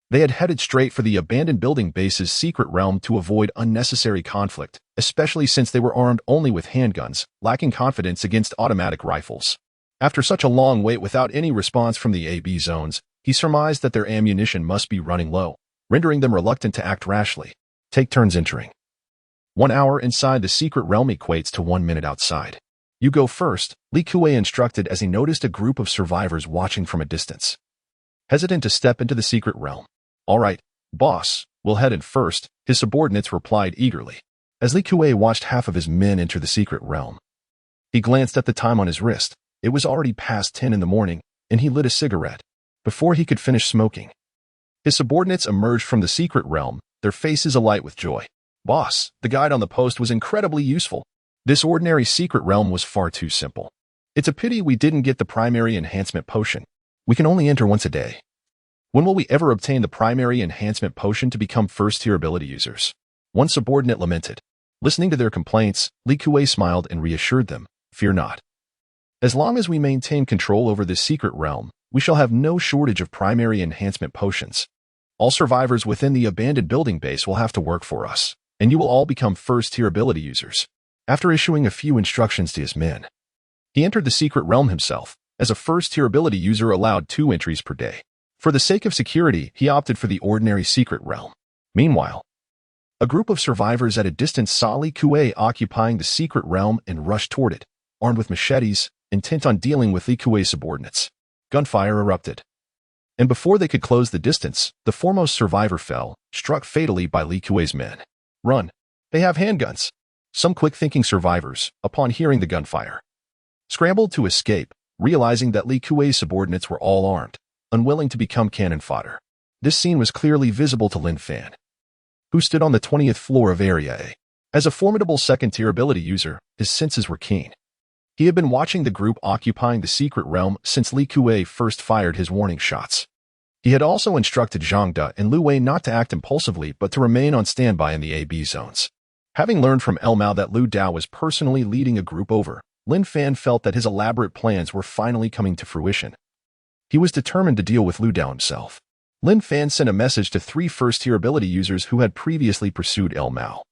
they had headed straight for the abandoned building base's secret realm to avoid unnecessary conflict, especially since they were armed only with handguns, lacking confidence against automatic rifles. After such a long wait without any response from the AB zones, he surmised that their ammunition must be running low, rendering them reluctant to act rashly. Take turns entering. 1 hour inside the secret realm equates to 1 minute outside. You go first, Li Kuei instructed as he noticed a group of survivors watching from a distance. Hesitant to step into the secret realm. All right, boss, we'll head in first, his subordinates replied eagerly. As Li Kuei watched half of his men enter the secret realm, he glanced at the time on his wrist. It was already past 10 in the morning, and he lit a cigarette. Before he could finish smoking, his subordinates emerged from the secret realm, their faces alight with joy. Boss, the guide on the post was incredibly useful. This ordinary secret realm was far too simple. It's a pity we didn't get the primary enhancement potion. We can only enter once a day. When will we ever obtain the primary enhancement potion to become first-tier ability users? One subordinate lamented. Listening to their complaints, Li Kuei smiled and reassured them, fear not. As long as we maintain control over this secret realm, we shall have no shortage of primary enhancement potions. All survivors within the abandoned building base will have to work for us, and you will all become first-tier ability users. After issuing a few instructions to his men, he entered the secret realm himself. As a first-tier ability user allowed 2 entries per day. For the sake of security, he opted for the ordinary secret realm. Meanwhile, a group of survivors at a distance saw Li Kuei occupying the secret realm and rushed toward it, armed with machetes, intent on dealing with Li Kuei's subordinates. Gunfire erupted, and before they could close the distance, the foremost survivor fell, struck fatally by Li Kuei's men. Run! They have handguns! Some quick-thinking survivors, upon hearing the gunfire, scrambled to escape, realizing that Li Kuei's subordinates were all armed, unwilling to become cannon fodder. This scene was clearly visible to Lin Fan, who stood on the 20th floor of Area A. As a formidable second-tier ability user, his senses were keen. He had been watching the group occupying the secret realm since Li Kuei first fired his warning shots. He had also instructed Zhang De and Lu Wei not to act impulsively but to remain on standby in the AB zones. Having learned from El Mao that Lu Dao was personally leading a group over, Lin Fan felt that his elaborate plans were finally coming to fruition. He was determined to deal with Lu Dao himself. Lin Fan sent a message to 3 first-tier ability users who had previously pursued El Mao,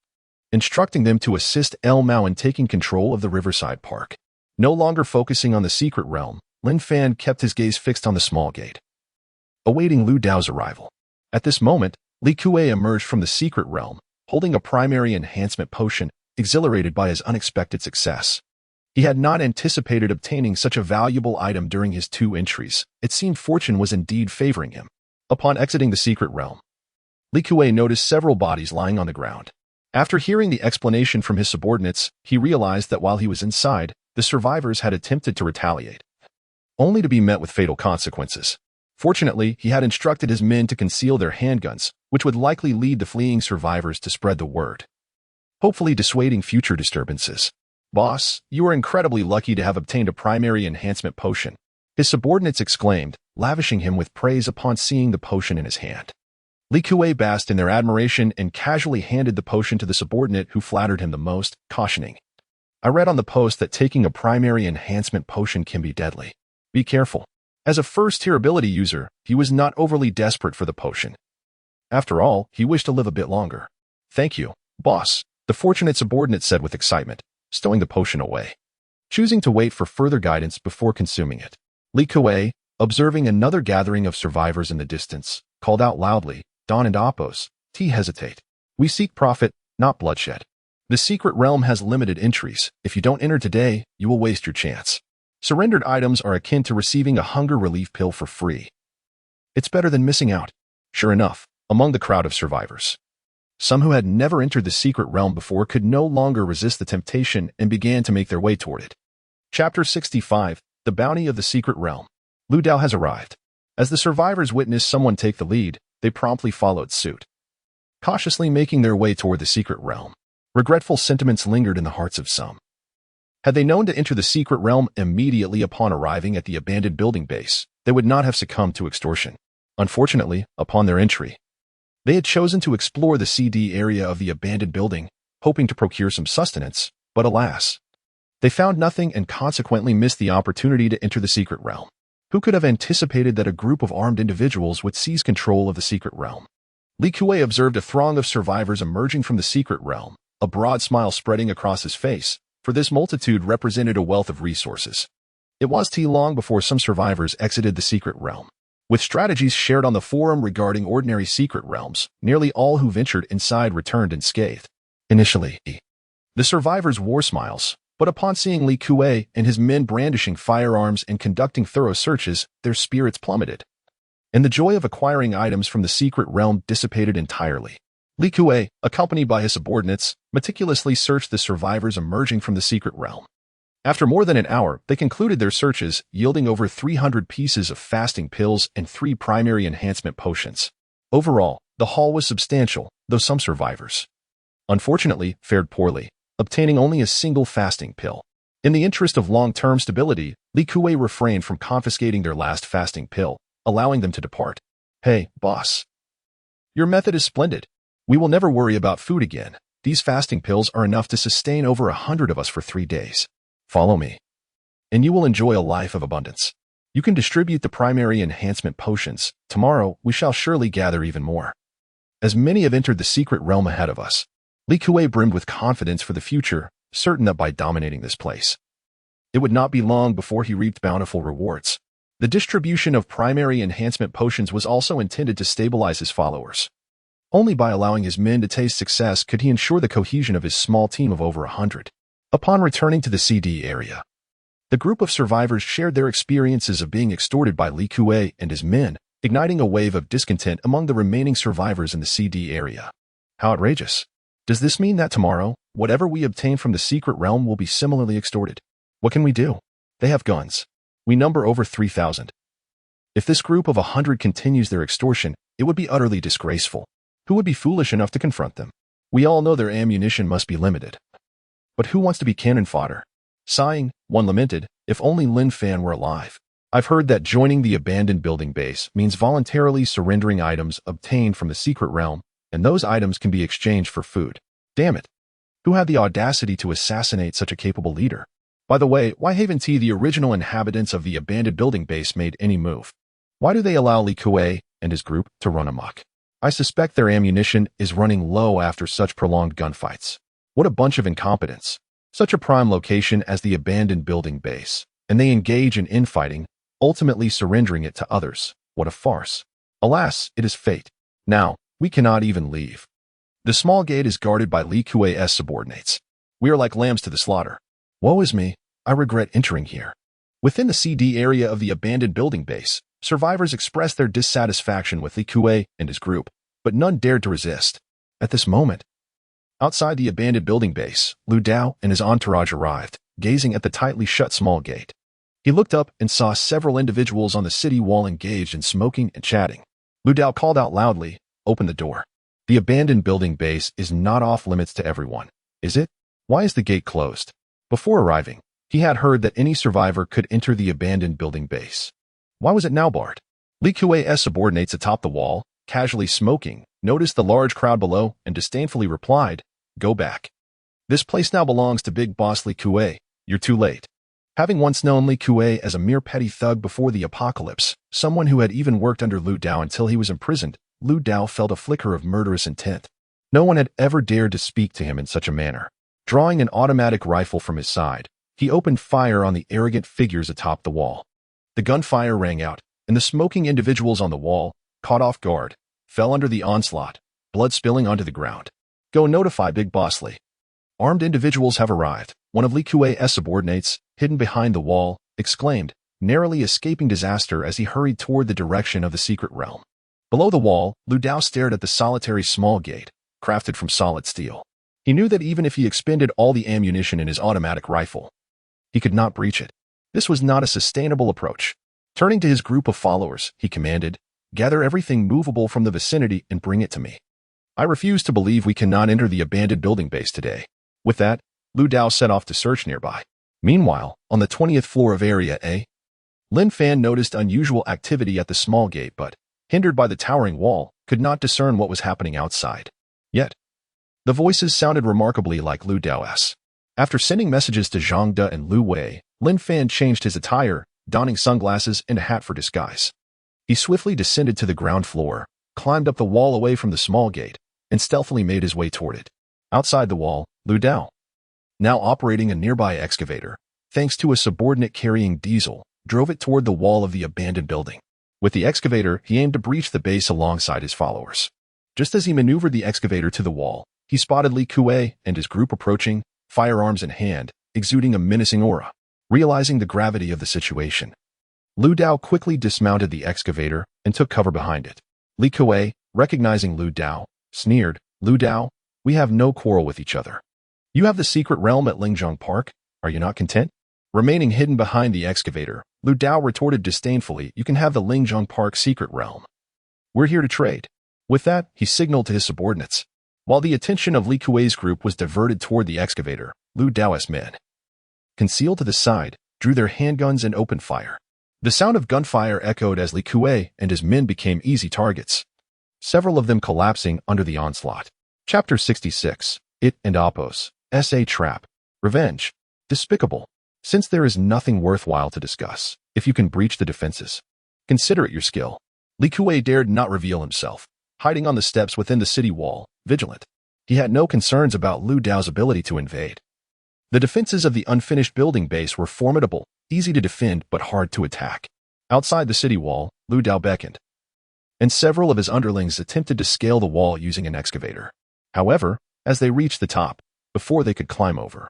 instructing them to assist El Mao in taking control of the Riverside Park. No longer focusing on the secret realm, Lin Fan kept his gaze fixed on the small gate, awaiting Lu Dao's arrival. At this moment, Li Kuei emerged from the secret realm, holding a primary enhancement potion, exhilarated by his unexpected success. He had not anticipated obtaining such a valuable item during his 2 entries. It seemed fortune was indeed favoring him. Upon exiting the secret realm, Li Kuei noticed several bodies lying on the ground. After hearing the explanation from his subordinates, he realized that while he was inside, the survivors had attempted to retaliate, only to be met with fatal consequences. Fortunately, he had instructed his men to conceal their handguns, which would likely lead the fleeing survivors to spread the word, hopefully dissuading future disturbances. "Boss, you are incredibly lucky to have obtained a primary enhancement potion," his subordinates exclaimed, lavishing him with praise upon seeing the potion in his hand. Li Kuei basked in their admiration and casually handed the potion to the subordinate who flattered him the most, cautioning, "I read on the post that taking a primary enhancement potion can be deadly. Be careful." As a first-tier ability user, he was not overly desperate for the potion. After all, he wished to live a bit longer. "Thank you, boss," the fortunate subordinate said with excitement, stowing the potion away, choosing to wait for further guidance before consuming it. Li Kuei, observing another gathering of survivors in the distance, called out loudly, "Don and Appos, hesitate. We seek profit, not bloodshed. The secret realm has limited entries. If you don't enter today, you will waste your chance. Surrendered items are akin to receiving a hunger relief pill for free. It's better than missing out." Sure enough, among the crowd of survivors, some who had never entered the secret realm before could no longer resist the temptation and began to make their way toward it. Chapter 65, The Bounty of the Secret Realm. Lu Dao has arrived. As the survivors witnessed someone take the lead, they promptly followed suit, cautiously making their way toward the secret realm. Regretful sentiments lingered in the hearts of some. Had they known to enter the secret realm immediately upon arriving at the abandoned building base, they would not have succumbed to extortion. Unfortunately, upon their entry, they had chosen to explore the CD area of the abandoned building, hoping to procure some sustenance, but alas, they found nothing and consequently missed the opportunity to enter the secret realm. Who could have anticipated that a group of armed individuals would seize control of the secret realm? Li Kuei observed a throng of survivors emerging from the secret realm, a broad smile spreading across his face, for this multitude represented a wealth of resources. It was too long before some survivors exited the secret realm. With strategies shared on the forum regarding ordinary secret realms, nearly all who ventured inside returned unscathed. Initially, the survivors wore smiles, but upon seeing Li Kuei and his men brandishing firearms and conducting thorough searches, their spirits plummeted, and the joy of acquiring items from the secret realm dissipated entirely. Li Kuei, accompanied by his subordinates, meticulously searched the survivors emerging from the secret realm. After more than an hour, they concluded their searches, yielding over 300 pieces of fasting pills and 3 primary enhancement potions. Overall, the haul was substantial, though some survivors, unfortunately, fared poorly, obtaining only a single fasting pill. In the interest of long-term stability, Li Kuei refrained from confiscating their last fasting pill, allowing them to depart. "Hey, boss. Your method is splendid. We will never worry about food again. These fasting pills are enough to sustain over 100 of us for 3 days. Follow me, and you will enjoy a life of abundance. You can distribute the primary enhancement potions. Tomorrow, we shall surely gather even more. As many have entered the secret realm ahead of us." Li Kuei brimmed with confidence for the future, certain that by dominating this place, it would not be long before he reaped bountiful rewards. The distribution of primary enhancement potions was also intended to stabilize his followers. Only by allowing his men to taste success could he ensure the cohesion of his small team of over 100. Upon returning to the CD area, the group of survivors shared their experiences of being extorted by Li Kuei and his men, igniting a wave of discontent among the remaining survivors in the CD area. How outrageous. Does this mean that tomorrow, whatever we obtain from the secret realm will be similarly extorted? What can we do? They have guns. We number over 3,000. If this group of 100 continues their extortion, it would be utterly disgraceful. Who would be foolish enough to confront them? We all know their ammunition must be limited. But who wants to be cannon fodder? Sighing, one lamented, "If only Lin Fan were alive. I've heard that joining the abandoned building base means voluntarily surrendering items obtained from the secret realm, and those items can be exchanged for food. Damn it. Who had the audacity to assassinate such a capable leader? By the way, why haven't the original inhabitants of the abandoned building base made any move? Why do they allow Li Kuei and his group to run amok? I suspect their ammunition is running low after such prolonged gunfights. What a bunch of incompetence. Such a prime location as the abandoned building base, and they engage in infighting, ultimately surrendering it to others. What a farce. Alas, it is fate. Now, we cannot even leave. The small gate is guarded by Li Kuei's subordinates. We are like lambs to the slaughter. Woe is me, I regret entering here." Within the CD area of the abandoned building base, survivors expressed their dissatisfaction with Li Kuei and his group, but none dared to resist. At this moment, outside the abandoned building base, Lu Dao and his entourage arrived, gazing at the tightly shut small gate. He looked up and saw several individuals on the city wall engaged in smoking and chatting. Lu Dao called out loudly, "Open the door. The abandoned building base is not off limits to everyone, is it? Why is the gate closed?" Before arriving, he had heard that any survivor could enter the abandoned building base. Why was it now barred? Li Kuei's subordinates atop the wall, casually smoking, noticed the large crowd below and disdainfully replied, "Go back. This place now belongs to Big Boss Li Kuei. You're too late." Having once known Li Kuei as a mere petty thug before the apocalypse, someone who had even worked under Lu Dao until he was imprisoned, Lu Dao felt a flicker of murderous intent. No one had ever dared to speak to him in such a manner. Drawing an automatic rifle from his side, he opened fire on the arrogant figures atop the wall. The gunfire rang out, and the smoking individuals on the wall, caught off guard, fell under the onslaught, blood spilling onto the ground. "Go notify Big Boss Li. Armed individuals have arrived," one of Li Kuei's subordinates, hidden behind the wall, exclaimed, narrowly escaping disaster as he hurried toward the direction of the secret realm. Below the wall, Lu Dao stared at the solitary small gate, crafted from solid steel. He knew that even if he expended all the ammunition in his automatic rifle, he could not breach it. This was not a sustainable approach. Turning to his group of followers, he commanded, "Gather everything movable from the vicinity and bring it to me. I refuse to believe we cannot enter the abandoned building base today." With that, Lu Dao set off to search nearby. Meanwhile, on the 20th floor of Area A, Lin Fan noticed unusual activity at the small gate but, hindered by the towering wall, could not discern what was happening outside. Yet, the voices sounded remarkably like Lu Dao's. After sending messages to Zhang De and Lu Wei, Lin Fan changed his attire, donning sunglasses and a hat for disguise. He swiftly descended to the ground floor, climbed up the wall away from the small gate, and stealthily made his way toward it. Outside the wall, Lu Dao, now operating a nearby excavator, thanks to a subordinate carrying diesel, drove it toward the wall of the abandoned building. With the excavator, he aimed to breach the base alongside his followers. Just as he maneuvered the excavator to the wall, he spotted Li Kuei and his group approaching, firearms in hand, exuding a menacing aura. Realizing the gravity of the situation, Lu Dao quickly dismounted the excavator and took cover behind it. Li Kuei, recognizing Lu Dao, sneered, "Lu Dao, we have no quarrel with each other. You have the secret realm at Lingzhong Park. Are you not content?" Remaining hidden behind the excavator, Lu Dao retorted disdainfully, "You can have the Lingzhong Park secret realm. We're here to trade." With that, he signaled to his subordinates. While the attention of Li Kuei's group was diverted toward the excavator, Lu Dao's men, concealed to the side, drew their handguns and opened fire. The sound of gunfire echoed as Li Kuei and his men became easy targets, several of them collapsing under the onslaught. Chapter 66. It and Appos. S.A. Trap. Revenge. Despicable. Since there is nothing worthwhile to discuss, if you can breach the defenses, consider it your skill. Li Kuei dared not reveal himself, hiding on the steps within the city wall, vigilant. He had no concerns about Lu Dao's ability to invade. The defenses of the unfinished building base were formidable, easy to defend but hard to attack. Outside the city wall, Lu Dao beckoned, and several of his underlings attempted to scale the wall using an excavator. However, as they reached the top, before they could climb over,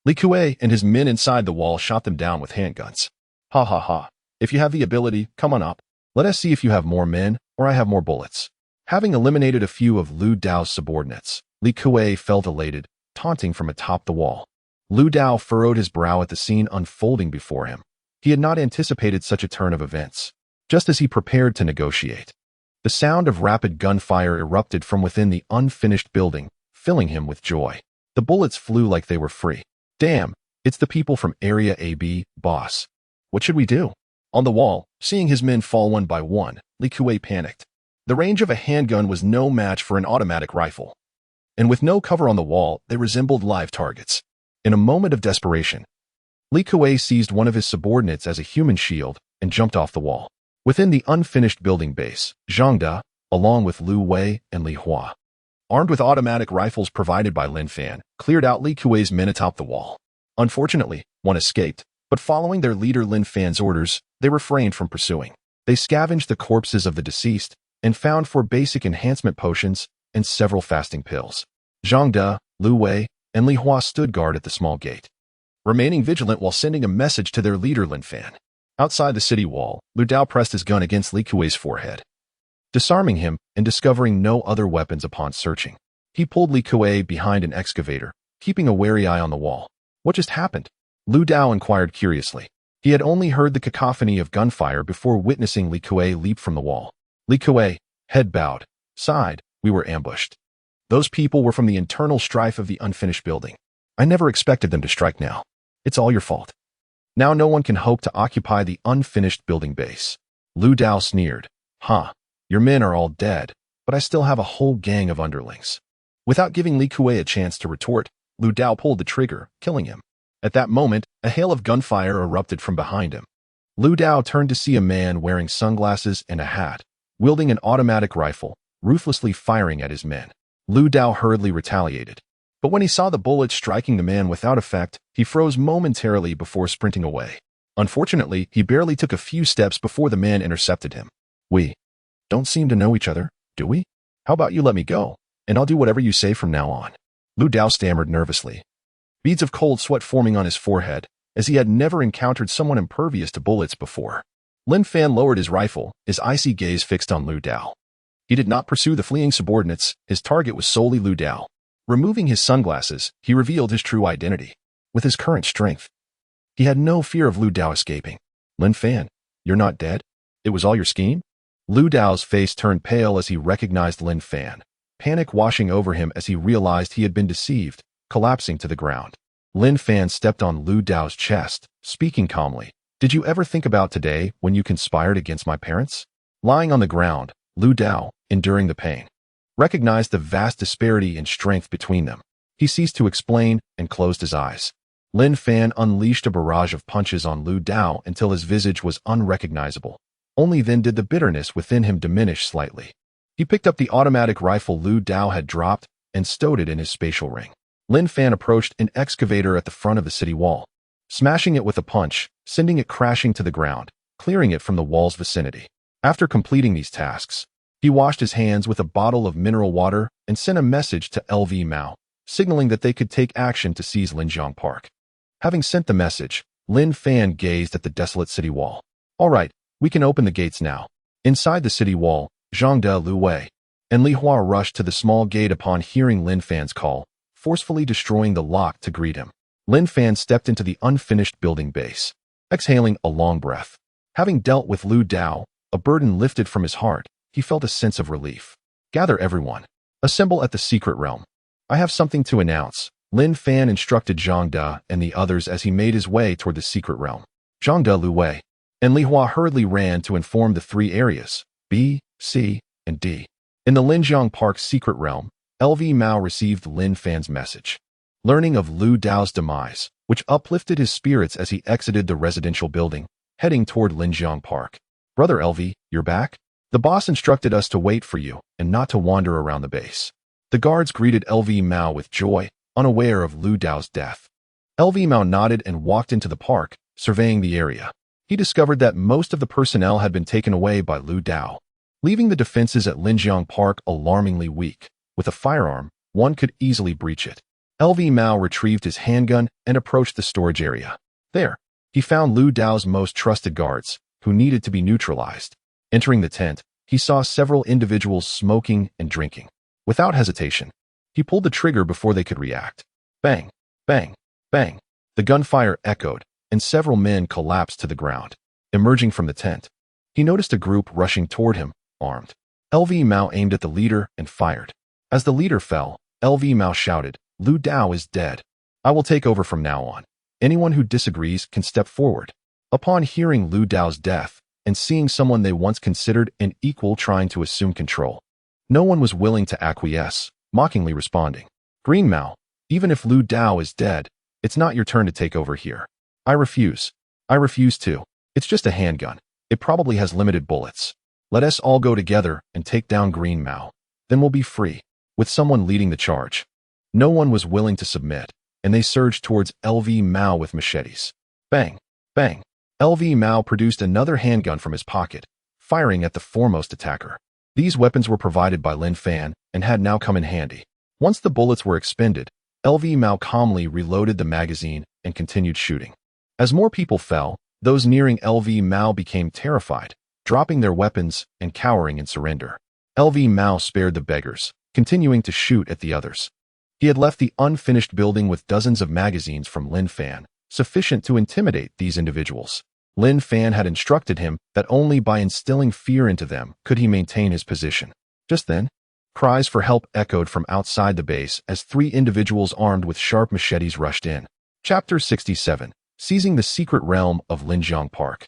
Li Kuei and his men inside the wall shot them down with handguns. "Ha ha ha. If you have the ability, come on up. Let us see if you have more men, or I have more bullets." Having eliminated a few of Lu Dao's subordinates, Li Kuei felt elated, taunting from atop the wall. Lu Dao furrowed his brow at the scene unfolding before him. He had not anticipated such a turn of events. Just as he prepared to negotiate, the sound of rapid gunfire erupted from within the unfinished building, filling him with joy. The bullets flew like they were free. "Damn, it's the people from Area AB, boss. What should we do?" On the wall, seeing his men fall one by one, Li Kuei panicked. The range of a handgun was no match for an automatic rifle, and with no cover on the wall, they resembled live targets. In a moment of desperation, Li Kuei seized one of his subordinates as a human shield and jumped off the wall. Within the unfinished building base, Zhang De, along with Lu Wei and Li Hua, armed with automatic rifles provided by Lin Fan, cleared out Li Kuei's men atop the wall. Unfortunately, one escaped, but following their leader Lin Fan's orders, they refrained from pursuing. They scavenged the corpses of the deceased and found 4 basic enhancement potions and several fasting pills. Zhang De, Lu Wei, and Li Hua stood guard at the small gate, remaining vigilant while sending a message to their leader Lin Fan. Outside the city wall, Lu Dao pressed his gun against Li Kuei's forehead, disarming him and discovering no other weapons upon searching. He pulled Li Kuei behind an excavator, keeping a wary eye on the wall. "What just happened?" Lu Dao inquired curiously. He had only heard the cacophony of gunfire before witnessing Li Kuei leap from the wall. Li Kuei, head bowed, sighed, "We were ambushed. Those people were from the internal strife of the unfinished building. I never expected them to strike now. It's all your fault. Now no one can hope to occupy the unfinished building base." Lu Dao sneered. "Huh, your men are all dead, but I still have a whole gang of underlings." Without giving Li Kuei a chance to retort, Lu Dao pulled the trigger, killing him. At that moment, a hail of gunfire erupted from behind him. Lu Dao turned to see a man wearing sunglasses and a hat, wielding an automatic rifle, ruthlessly firing at his men. Lu Dao hurriedly retaliated. But when he saw the bullet striking the man without effect, he froze momentarily before sprinting away. Unfortunately, he barely took a few steps before the man intercepted him. "We don't seem to know each other, do we? How about you let me go, and I'll do whatever you say from now on?" Lu Dao stammered nervously, beads of cold sweat forming on his forehead, as he had never encountered someone impervious to bullets before. Lin Fan lowered his rifle, his icy gaze fixed on Lu Dao. He did not pursue the fleeing subordinates, his target was solely Lu Dao. Removing his sunglasses, he revealed his true identity. With his current strength, he had no fear of Lu Dao escaping. "Lin Fan, you're not dead? It was all your scheme?" Lu Dao's face turned pale as he recognized Lin Fan, panic washing over him as he realized he had been deceived, collapsing to the ground. Lin Fan stepped on Lu Dao's chest, speaking calmly. "Did you ever think about today when you conspired against my parents?" Lying on the ground, Lu Dao, enduring the pain, recognized the vast disparity in strength between them. He ceased to explain and closed his eyes. Lin Fan unleashed a barrage of punches on Lu Dao until his visage was unrecognizable. Only then did the bitterness within him diminish slightly. He picked up the automatic rifle Lu Dao had dropped and stowed it in his spatial ring. Lin Fan approached an excavator at the front of the city wall, smashing it with a punch, sending it crashing to the ground, clearing it from the wall's vicinity. After completing these tasks, he washed his hands with a bottle of mineral water and sent a message to LV Mao, signaling that they could take action to seize Linjiang Park. Having sent the message, Lin Fan gazed at the desolate city wall. "All right, we can open the gates now." Inside the city wall, Zhang De, Lu Wei, and Li Hua rushed to the small gate upon hearing Lin Fan's call, forcefully destroying the lock to greet him. Lin Fan stepped into the unfinished building base, exhaling a long breath. Having dealt with Lu Dao, a burden lifted from his heart, he felt a sense of relief. "Gather everyone. Assemble at the secret realm. I have something to announce," Lin Fan instructed Zhang De and the others as he made his way toward the secret realm. Zhang De, Lu Wei, and Li Hua hurriedly ran to inform the three areas, B, C, and D. In the Linjiang Park secret realm, LV Mao received Lin Fan's message. Learning of Lu Dao's demise, which uplifted his spirits as he exited the residential building, heading toward Linjiang Park. "Brother LV, you're back? The boss instructed us to wait for you and not to wander around the base." The guards greeted LV Mao with joy, unaware of Lu Dao's death. LV Mao nodded and walked into the park, surveying the area. He discovered that most of the personnel had been taken away by Lu Dao, leaving the defenses at Linjiang Park alarmingly weak. With a firearm, one could easily breach it. LV Mao retrieved his handgun and approached the storage area. There, he found Lu Dao's most trusted guards, who needed to be neutralized. Entering the tent, he saw several individuals smoking and drinking. Without hesitation, he pulled the trigger before they could react. Bang, bang, bang. The gunfire echoed, and several men collapsed to the ground. Emerging from the tent, he noticed a group rushing toward him, armed. LV Mao aimed at the leader and fired. As the leader fell, LV Mao shouted, "Lu Dao is dead. I will take over from now on. Anyone who disagrees can step forward." Upon hearing Lu Dao's death and seeing someone they once considered an equal trying to assume control, no one was willing to acquiesce, mockingly responding, "Green Mao, even if Lu Dao is dead, it's not your turn to take over here." I refuse. I refuse to. It's just a handgun. It probably has limited bullets. Let us all go together and take down Green Mao. Then we'll be free." With someone leading the charge, no one was willing to submit, and they surged towards LV Mao with machetes. Bang, bang. LV Mao produced another handgun from his pocket, firing at the foremost attacker. These weapons were provided by Lin Fan and had now come in handy. Once the bullets were expended, LV Mao calmly reloaded the magazine and continued shooting. As more people fell, those nearing LV Mao became terrified, dropping their weapons and cowering in surrender. LV Mao spared the beggars, continuing to shoot at the others. He had left the unfinished building with dozens of magazines from Lin Fan, sufficient to intimidate these individuals. Lin Fan had instructed him that only by instilling fear into them could he maintain his position. Just then, cries for help echoed from outside the base as 3 individuals armed with sharp machetes rushed in. Chapter 67. Seizing the Secret Realm of Linjiang Park.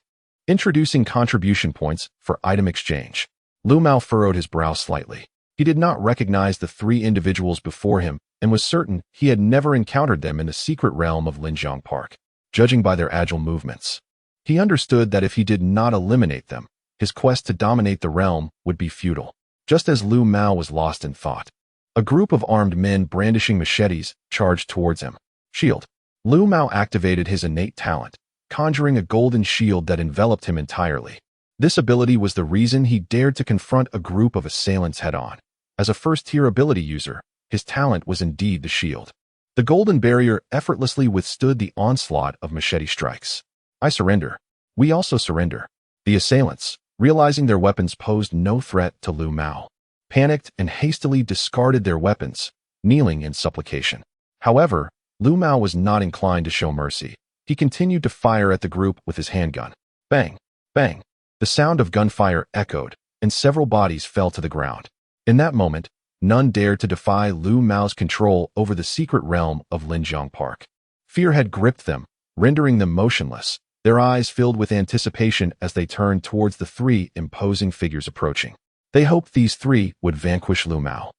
Introducing contribution points for item exchange. Lu Mao furrowed his brow slightly. He did not recognize the 3 individuals before him and was certain he had never encountered them in the secret realm of Linjiang Park. Judging by their agile movements, he understood that if he did not eliminate them, his quest to dominate the realm would be futile. Just as Lu Mao was lost in thought, a group of armed men brandishing machetes charged towards him. Shield. Lu Mao activated his innate talent, conjuring a golden shield that enveloped him entirely. This ability was the reason he dared to confront a group of assailants head-on. As a first-tier ability user, his talent was indeed the shield. The golden barrier effortlessly withstood the onslaught of machete strikes. I surrender. We also surrender. The assailants, realizing their weapons posed no threat to Lu Mao, panicked and hastily discarded their weapons, kneeling in supplication. However, Lu Mao was not inclined to show mercy. He continued to fire at the group with his handgun. Bang! Bang! The sound of gunfire echoed, and several bodies fell to the ground. In that moment, none dared to defy Lu Mao's control over the secret realm of Linjiang Park. Fear had gripped them, rendering them motionless, their eyes filled with anticipation as they turned towards the 3 imposing figures approaching. They hoped these 3 would vanquish Lu Mao.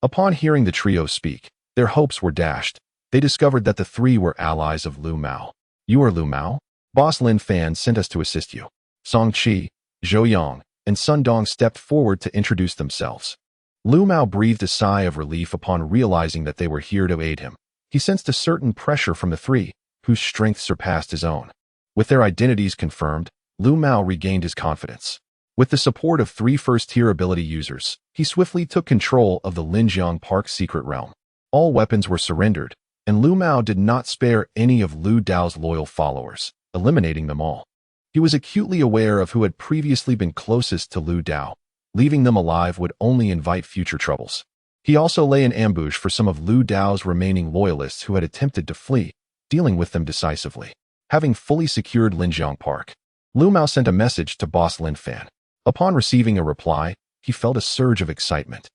Upon hearing the trio speak, their hopes were dashed. They discovered that the 3 were allies of Lu Mao. You are Lu Mao? Boss Lin Fan sent us to assist you. Song Qi, Zhou Yang, and Sun Dong stepped forward to introduce themselves. Lu Mao breathed a sigh of relief upon realizing that they were here to aid him. He sensed a certain pressure from the 3, whose strength surpassed his own. With their identities confirmed, Lu Mao regained his confidence. With the support of 3 first-tier ability users, he swiftly took control of the Linjiang Park secret realm. All weapons were surrendered, and Lu Mao did not spare any of Lu Dao's loyal followers, eliminating them all. He was acutely aware of who had previously been closest to Lu Dao. Leaving them alive would only invite future troubles. He also lay in ambush for some of Lu Dao's remaining loyalists who had attempted to flee, dealing with them decisively. Having fully secured Linjiang Park, Lu Mao sent a message to Boss Lin Fan. Upon receiving a reply, he felt a surge of excitement.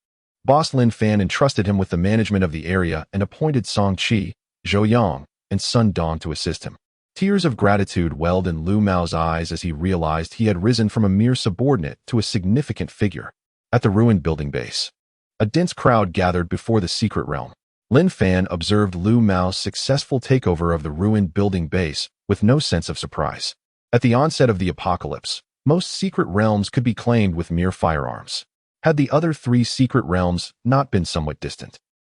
Boss Lin Fan entrusted him with the management of the area and appointed Song Qi, Zhou Yang, and Sun Dong to assist him. Tears of gratitude welled in Lu Mao's eyes as he realized he had risen from a mere subordinate to a significant figure. At the ruined building base, a dense crowd gathered before the secret realm. Lin Fan observed Lu Mao's successful takeover of the ruined building base with no sense of surprise. At the onset of the apocalypse, most secret realms could be claimed with mere firearms. Had the other 3 secret realms not been somewhat distant,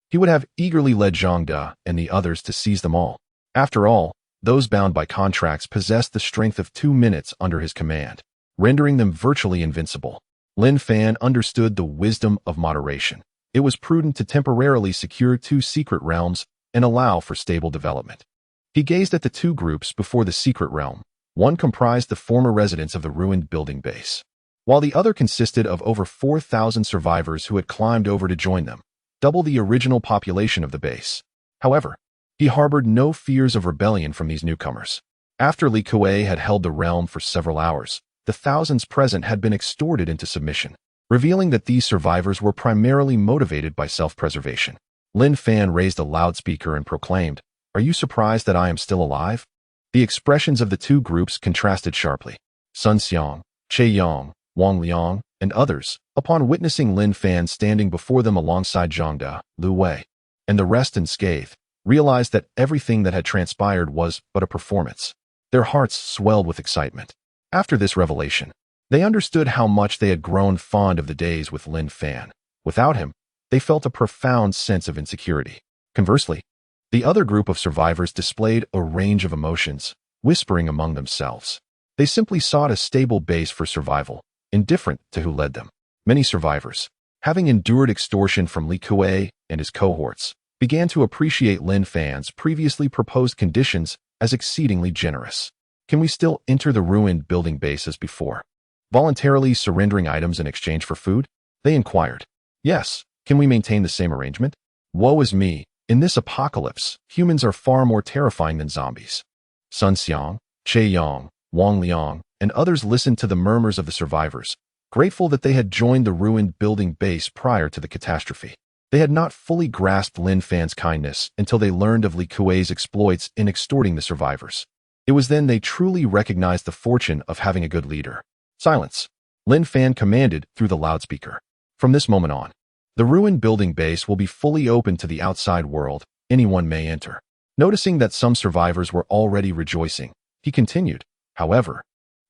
he would have eagerly led Zhang De and the others to seize them all. After all, those bound by contracts possessed the strength of 2 minutes under his command, rendering them virtually invincible. Lin Fan understood the wisdom of moderation. It was prudent to temporarily secure 2 secret realms and allow for stable development. He gazed at the 2 groups before the secret realm. One comprised the former residents of the ruined building base, while the other consisted of over 4,000 survivors who had climbed over to join them, double the original population of the base. However, he harbored no fears of rebellion from these newcomers. After Li Kuei had held the realm for several hours, the thousands present had been extorted into submission, revealing that these survivors were primarily motivated by self-preservation. Lin Fan raised a loudspeaker and proclaimed, "Are you surprised that I am still alive?" The expressions of the 2 groups contrasted sharply. Sun Xiang, Che Yang, Wang Liang, and others, upon witnessing Lin Fan standing before them alongside Zhang De, Lu Wei, and the rest unscathed, realized that everything that had transpired was but a performance. Their hearts swelled with excitement. After this revelation, they understood how much they had grown fond of the days with Lin Fan. Without him, they felt a profound sense of insecurity. Conversely, the other group of survivors displayed a range of emotions, whispering among themselves. They simply sought a stable base for survival, indifferent to who led them. Many survivors, having endured extortion from Li Kuei and his cohorts, began to appreciate Lin Fan's previously proposed conditions as exceedingly generous. Can we still enter the ruined building base as before, voluntarily surrendering items in exchange for food? They inquired. Yes. Can we maintain the same arrangement? Woe is me. In this apocalypse, humans are far more terrifying than zombies. Sun Xiang, Che Yang, Wang Liang, and others listened to the murmurs of the survivors, grateful that they had joined the ruined building base prior to the catastrophe. They had not fully grasped Lin Fan's kindness until they learned of Li Kuei's exploits in extorting the survivors. It was then they truly recognized the fortune of having a good leader. Silence, Lin Fan commanded through the loudspeaker. From this moment on, the ruined building base will be fully open to the outside world. Anyone may enter. Noticing that some survivors were already rejoicing, he continued, however,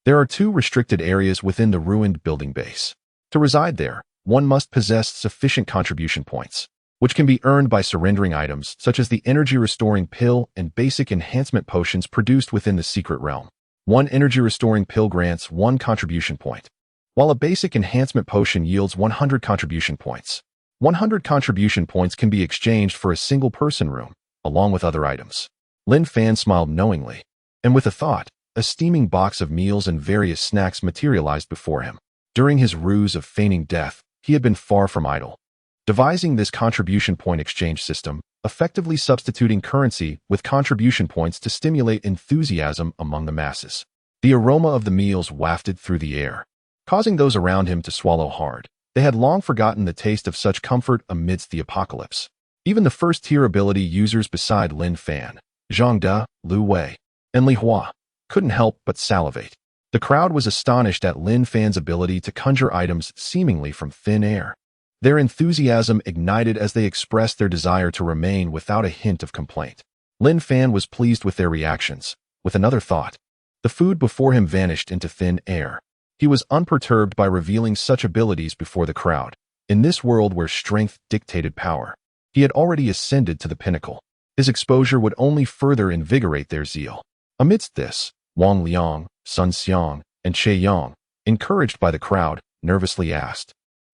there are 2 restricted areas within the ruined building base. To reside there, one must possess sufficient contribution points, which can be earned by surrendering items such as the energy-restoring pill and basic enhancement potions produced within the secret realm. One energy-restoring pill grants 1 contribution point, while a basic enhancement potion yields 100 contribution points. 100 contribution points can be exchanged for a single-person room, along with other items. Lin Fan smiled knowingly, and with a thought, a steaming box of meals and various snacks materialized before him. During his ruse of feigning death, he had been far from idle, devising this contribution point exchange system, effectively substituting currency with contribution points to stimulate enthusiasm among the masses. The aroma of the meals wafted through the air, causing those around him to swallow hard. They had long forgotten the taste of such comfort amidst the apocalypse. Even the first-tier ability users beside Lin Fan, Zhang De, Lu Wei, and Li Hua, couldn't help but salivate. The crowd was astonished at Lin Fan's ability to conjure items seemingly from thin air. Their enthusiasm ignited as they expressed their desire to remain without a hint of complaint. Lin Fan was pleased with their reactions. With another thought, the food before him vanished into thin air. He was unperturbed by revealing such abilities before the crowd. In this world where strength dictated power, he had already ascended to the pinnacle. His exposure would only further invigorate their zeal. Amidst this, Wang Liang, Sun Xiang, and Che Yang, encouraged by the crowd, nervously asked,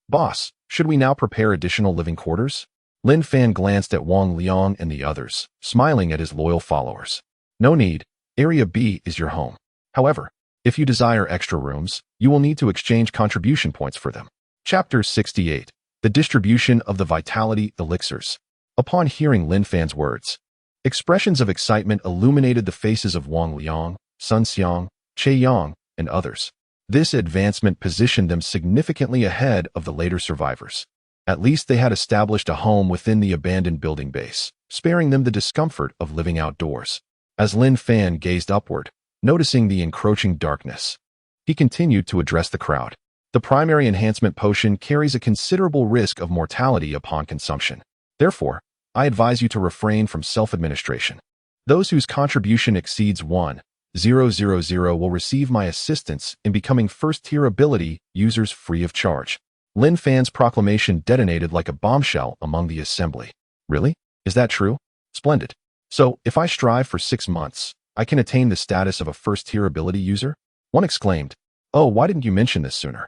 "Boss, should we now prepare additional living quarters?" Lin Fan glanced at Wang Liang and the others, smiling at his loyal followers. "No need. Area B is your home. However, if you desire extra rooms, you will need to exchange contribution points for them." Chapter 68. The Distribution of the Vitality Elixirs. Upon hearing Lin Fan's words, expressions of excitement illuminated the faces of Wang Liang, Sun Xiang, Che Yang, and others. This advancement positioned them significantly ahead of the later survivors. At least they had established a home within the abandoned building base, sparing them the discomfort of living outdoors. As Lin Fan gazed upward, noticing the encroaching darkness, he continued to address the crowd. The primary enhancement potion carries a considerable risk of mortality upon consumption. Therefore, I advise you to refrain from self-administration. Those whose contribution exceeds 1,000 will receive my assistance in becoming first-tier ability users free of charge. Lin Fan's proclamation detonated like a bombshell among the assembly. Really? Is that true? Splendid. So, if I strive for 6 months, I can attain the status of a first-tier ability user? One exclaimed, "Oh, why didn't you mention this sooner?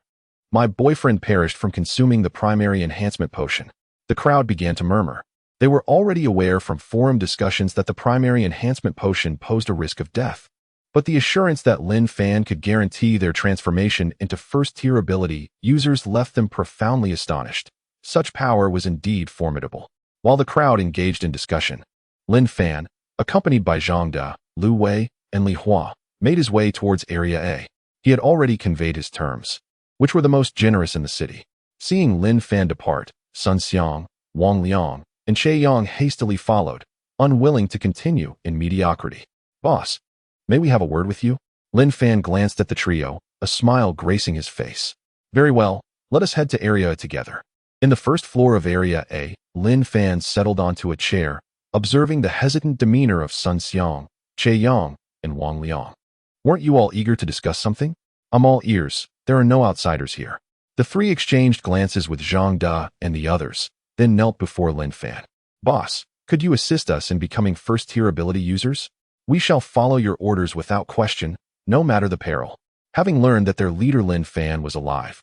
My boyfriend perished from consuming the primary enhancement potion." The crowd began to murmur. They were already aware from forum discussions that the primary enhancement potion posed a risk of death. But the assurance that Lin Fan could guarantee their transformation into first-tier ability users left them profoundly astonished. Such power was indeed formidable. While the crowd engaged in discussion, Lin Fan, accompanied by Zhang De, Lu Wei, and Li Hua, made his way towards Area A. He had already conveyed his terms, which were the most generous in the city. Seeing Lin Fan depart, Sun Xiang, Wang Liang, and Che Yang hastily followed, unwilling to continue in mediocrity. "Boss, may we have a word with you?" Lin Fan glanced at the trio, a smile gracing his face. "Very well, let us head to Area A together." In the first floor of Area A, Lin Fan settled onto a chair, observing the hesitant demeanor of Sun Xiang, Che Yang, and Wang Liang. "Weren't you all eager to discuss something?" "I'm all ears. There are no outsiders here." The three exchanged glances with Zhang De and the others, then knelt before Lin Fan. "Boss, could you assist us in becoming first-tier ability users? We shall follow your orders without question, no matter the peril." Having learned that their leader Lin Fan was alive,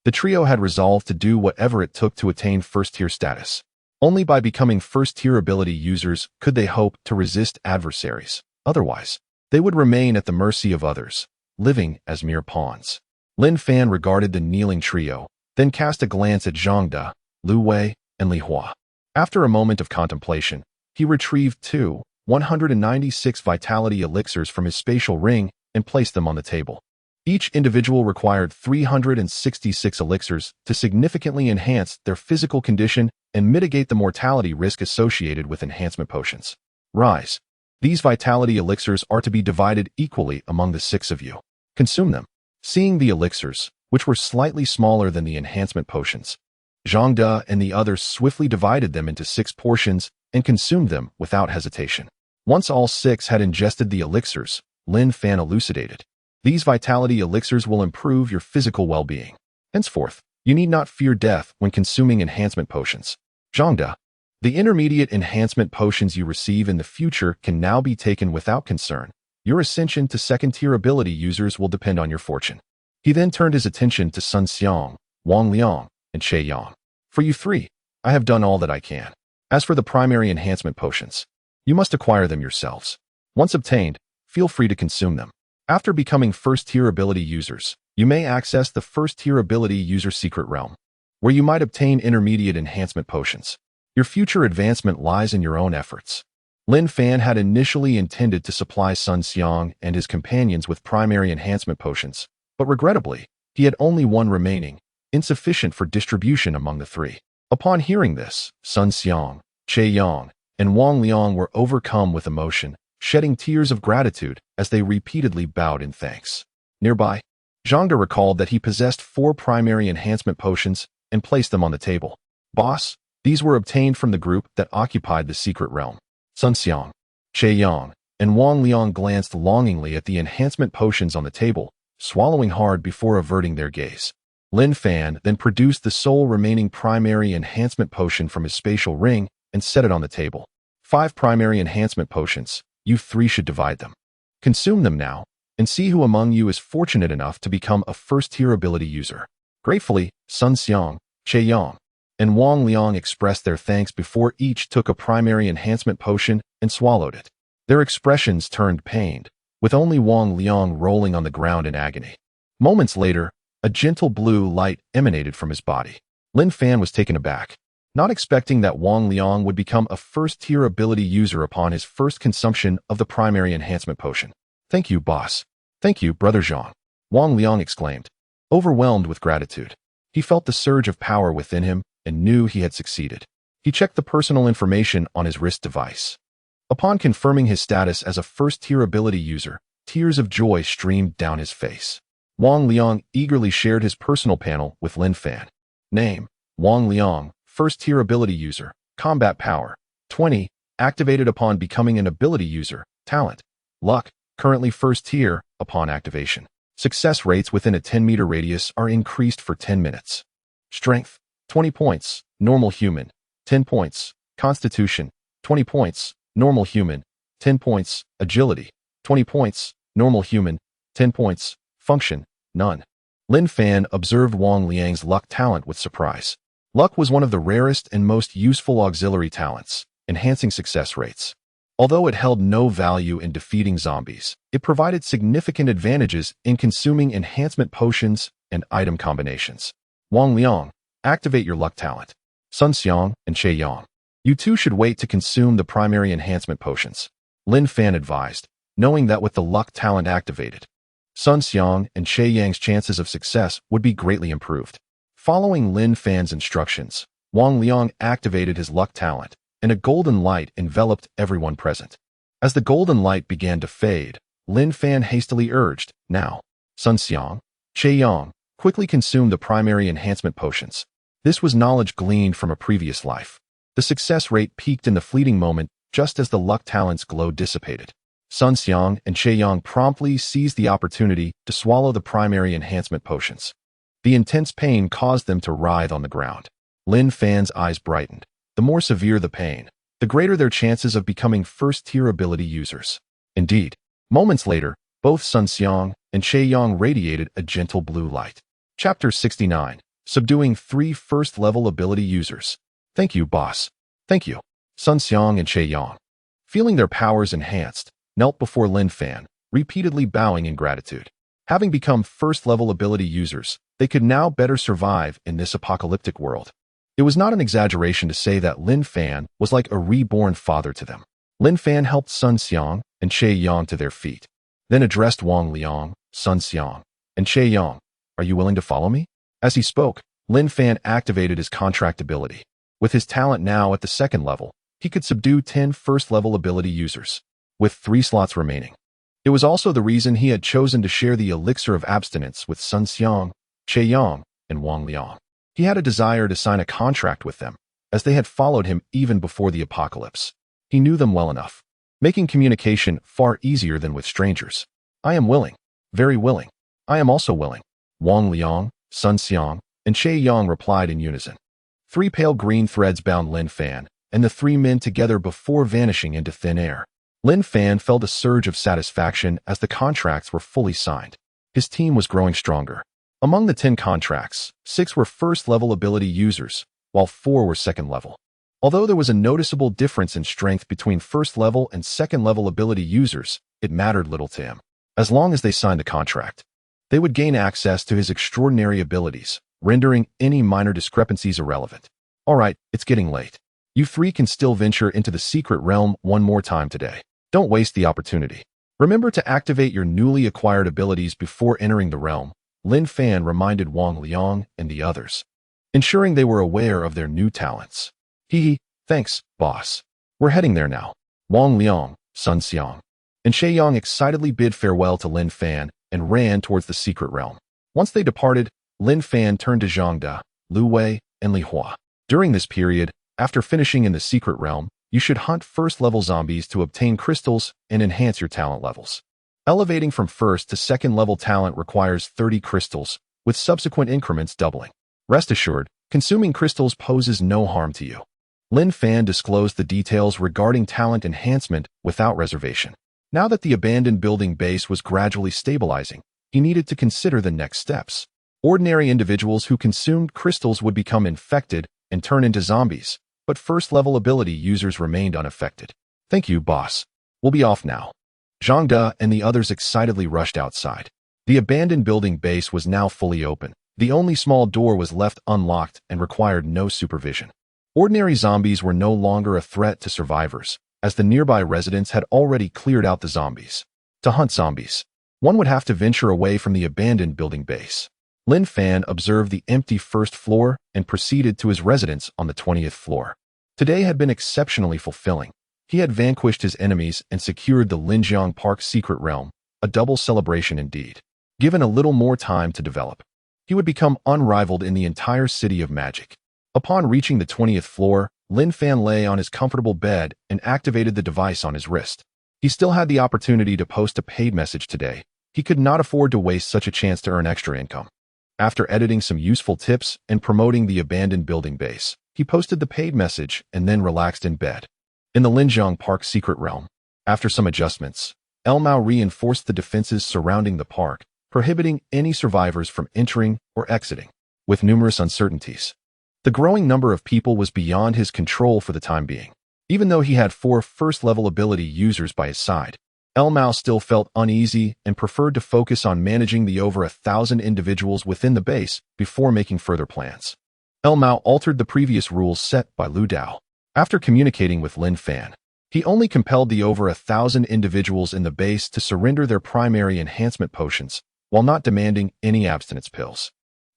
the trio had resolved to do whatever it took to attain first-tier status. Only by becoming first-tier ability users could they hope to resist adversaries. Otherwise, they would remain at the mercy of others, living as mere pawns. Lin Fan regarded the kneeling trio, then cast a glance at Zhang De, Lu Wei, and Li Hua. After a moment of contemplation, he retrieved 2 196 vitality elixirs from his spatial ring and placed them on the table. Each individual required 366 elixirs to significantly enhance their physical condition and mitigate the mortality risk associated with enhancement potions. Rise. These vitality elixirs are to be divided equally among the 6 of you. Consume them. Seeing the elixirs, which were slightly smaller than the enhancement potions, Zhang De and the others swiftly divided them into 6 portions and consumed them without hesitation. Once all 6 had ingested the elixirs, Lin Fan elucidated. These vitality elixirs will improve your physical well-being. Henceforth, you need not fear death when consuming enhancement potions. Zhang De. The intermediate enhancement potions you receive in the future can now be taken without concern. Your ascension to second-tier ability users will depend on your fortune. He then turned his attention to Sun Xiang, Wang Liang, and Che Yang. For you 3, I have done all that I can. As for the primary enhancement potions, you must acquire them yourselves. Once obtained, feel free to consume them. After becoming first-tier ability users, you may access the first-tier ability user secret realm, where you might obtain intermediate enhancement potions. Your future advancement lies in your own efforts. Lin Fan had initially intended to supply Sun Xiang and his companions with primary enhancement potions, but regrettably, he had only 1 remaining, insufficient for distribution among the 3. Upon hearing this, Sun Xiang, Che Yang, and Wang Liang were overcome with emotion, shedding tears of gratitude as they repeatedly bowed in thanks. Nearby, Zhang De recalled that he possessed 4 primary enhancement potions and placed them on the table. Boss, these were obtained from the group that occupied the secret realm. Sun Xiang, Che Yang, and Wang Liang glanced longingly at the enhancement potions on the table, swallowing hard before averting their gaze. Lin Fan then produced the sole remaining primary enhancement potion from his spatial ring and set it on the table. 5 primary enhancement potions. You 3 should divide them. Consume them now, and see who among you is fortunate enough to become a first-tier ability user. Gratefully, Sun Xiang, Che Yang, and Wang Liang expressed their thanks before each took a primary enhancement potion and swallowed it. Their expressions turned pained, with only Wang Liang rolling on the ground in agony. Moments later, a gentle blue light emanated from his body. Lin Fan was taken aback, not expecting that Wang Liang would become a first-tier ability user upon his first consumption of the primary enhancement potion. Thank you, boss. Thank you, Brother Zhang. Wang Liang exclaimed, overwhelmed with gratitude. He felt the surge of power within him and knew he had succeeded. He checked the personal information on his wrist device. Upon confirming his status as a first-tier ability user, tears of joy streamed down his face. Wang Liang eagerly shared his personal panel with Lin Fan. Name, Wang Liang, first-tier ability user, combat power, 20, activated upon becoming an ability user, talent, luck, currently first tier, upon activation. Success rates within a 10-meter radius are increased for 10 minutes. Strength, 20 points, normal human, 10 points, constitution, 20 points, normal human, 10 points, agility, 20 points, normal human, 10 points, function, none. Lin Fan observed Wang Liang's luck talent with surprise. Luck was one of the rarest and most useful auxiliary talents, enhancing success rates. Although it held no value in defeating zombies, it provided significant advantages in consuming enhancement potions and item combinations. Wang Liang, activate your luck talent. Sun Xiang and Che Yang, you 2 should wait to consume the primary enhancement potions. Lin Fan advised, knowing that with the luck talent activated, Sun Xiang and Che Yang's chances of success would be greatly improved. Following Lin Fan's instructions, Wang Liang activated his luck talent, and a golden light enveloped everyone present. As the golden light began to fade, Lin Fan hastily urged, now, Sun Xiang, Che Yang, quickly consume the primary enhancement potions. This was knowledge gleaned from a previous life. The success rate peaked in the fleeting moment just as the luck talent's glow dissipated. Sun Xiang and Che Yang promptly seized the opportunity to swallow the primary enhancement potions. The intense pain caused them to writhe on the ground. Lin Fan's eyes brightened. The more severe the pain, the greater their chances of becoming first-tier ability users. Indeed, moments later, both Sun Xiang and Che Yang radiated a gentle blue light. Chapter 69. Subduing 3 first-level ability users. Thank you, boss. Thank you. Sun Xiang and Che Yang, feeling their powers enhanced, knelt before Lin Fan, repeatedly bowing in gratitude. Having become first-level ability users, they could now better survive in this apocalyptic world. It was not an exaggeration to say that Lin Fan was like a reborn father to them. Lin Fan helped Sun Xiang and Che Yang to their feet, then addressed Wang Liang, Sun Xiang, and Che Yang. Are you willing to follow me? As he spoke, Lin Fan activated his contract ability. With his talent now at the second level, he could subdue 10 first-level ability users, with 3 slots remaining. It was also the reason he had chosen to share the elixir of abstinence with Sun Xiang, Che Yang, and Wang Liang. He had a desire to sign a contract with them, as they had followed him even before the apocalypse. He knew them well enough, making communication far easier than with strangers. I am willing, very willing. I am also willing. Wang Liang, Sun Xiang, and Che Yang replied in unison. 3 pale green threads bound Lin Fan and the 3 men together before vanishing into thin air. Lin Fan felt a surge of satisfaction as the contracts were fully signed. His team was growing stronger. Among the 10 contracts, 6 were first-level ability users, while 4 were second-level. Although there was a noticeable difference in strength between first-level and second-level ability users, it mattered little to him. As long as they signed the contract, they would gain access to his extraordinary abilities, rendering any minor discrepancies irrelevant. All right, it's getting late. You 3 can still venture into the secret realm one more time today. Don't waste the opportunity. Remember to activate your newly acquired abilities before entering the realm, Lin Fan reminded Wang Liang and the others, ensuring they were aware of their new talents. Thanks, boss. We're heading there now. Wang Liang, Sun Xiang, and Che Yang excitedly bid farewell to Lin Fan and ran towards the secret realm. Once they departed, Lin Fan turned to Zhang De, Lu Wei, and Li Hua. During this period, after finishing in the secret realm, you should hunt first-level zombies to obtain crystals and enhance your talent levels. Elevating from first to second-level talent requires 30 crystals, with subsequent increments doubling. Rest assured, consuming crystals poses no harm to you. Lin Fan disclosed the details regarding talent enhancement without reservation. Now that the abandoned building base was gradually stabilizing, he needed to consider the next steps. Ordinary individuals who consumed crystals would become infected and turn into zombies, but first-level ability users remained unaffected. Thank you, boss. We'll be off now. Zhang De and the others excitedly rushed outside. The abandoned building base was now fully open. The only small door was left unlocked and required no supervision. Ordinary zombies were no longer a threat to survivors, as the nearby residents had already cleared out the zombies. To hunt zombies, one would have to venture away from the abandoned building base. Lin Fan observed the empty first floor and proceeded to his residence on the 20th floor. Today had been exceptionally fulfilling. He had vanquished his enemies and secured the Linjiang Park secret realm, a double celebration indeed. Given a little more time to develop, he would become unrivaled in the entire city of magic. Upon reaching the 20th floor, Lin Fan lay on his comfortable bed and activated the device on his wrist. He still had the opportunity to post a paid message today. He could not afford to waste such a chance to earn extra income. After editing some useful tips and promoting the abandoned building base, he posted the paid message and then relaxed in bed. In the Linjiang Park secret realm, after some adjustments, Mao reinforced the defenses surrounding the park, prohibiting any survivors from entering or exiting. With numerous uncertainties, the growing number of people was beyond his control for the time being. Even though he had 4 first-level ability users by his side, Mao still felt uneasy and preferred to focus on managing the over 1,000 individuals within the base before making further plans. Mao altered the previous rules set by Lu Dao. After communicating with Lin Fan, he only compelled the over 1,000 individuals in the base to surrender their primary enhancement potions, while not demanding any abstinence pills.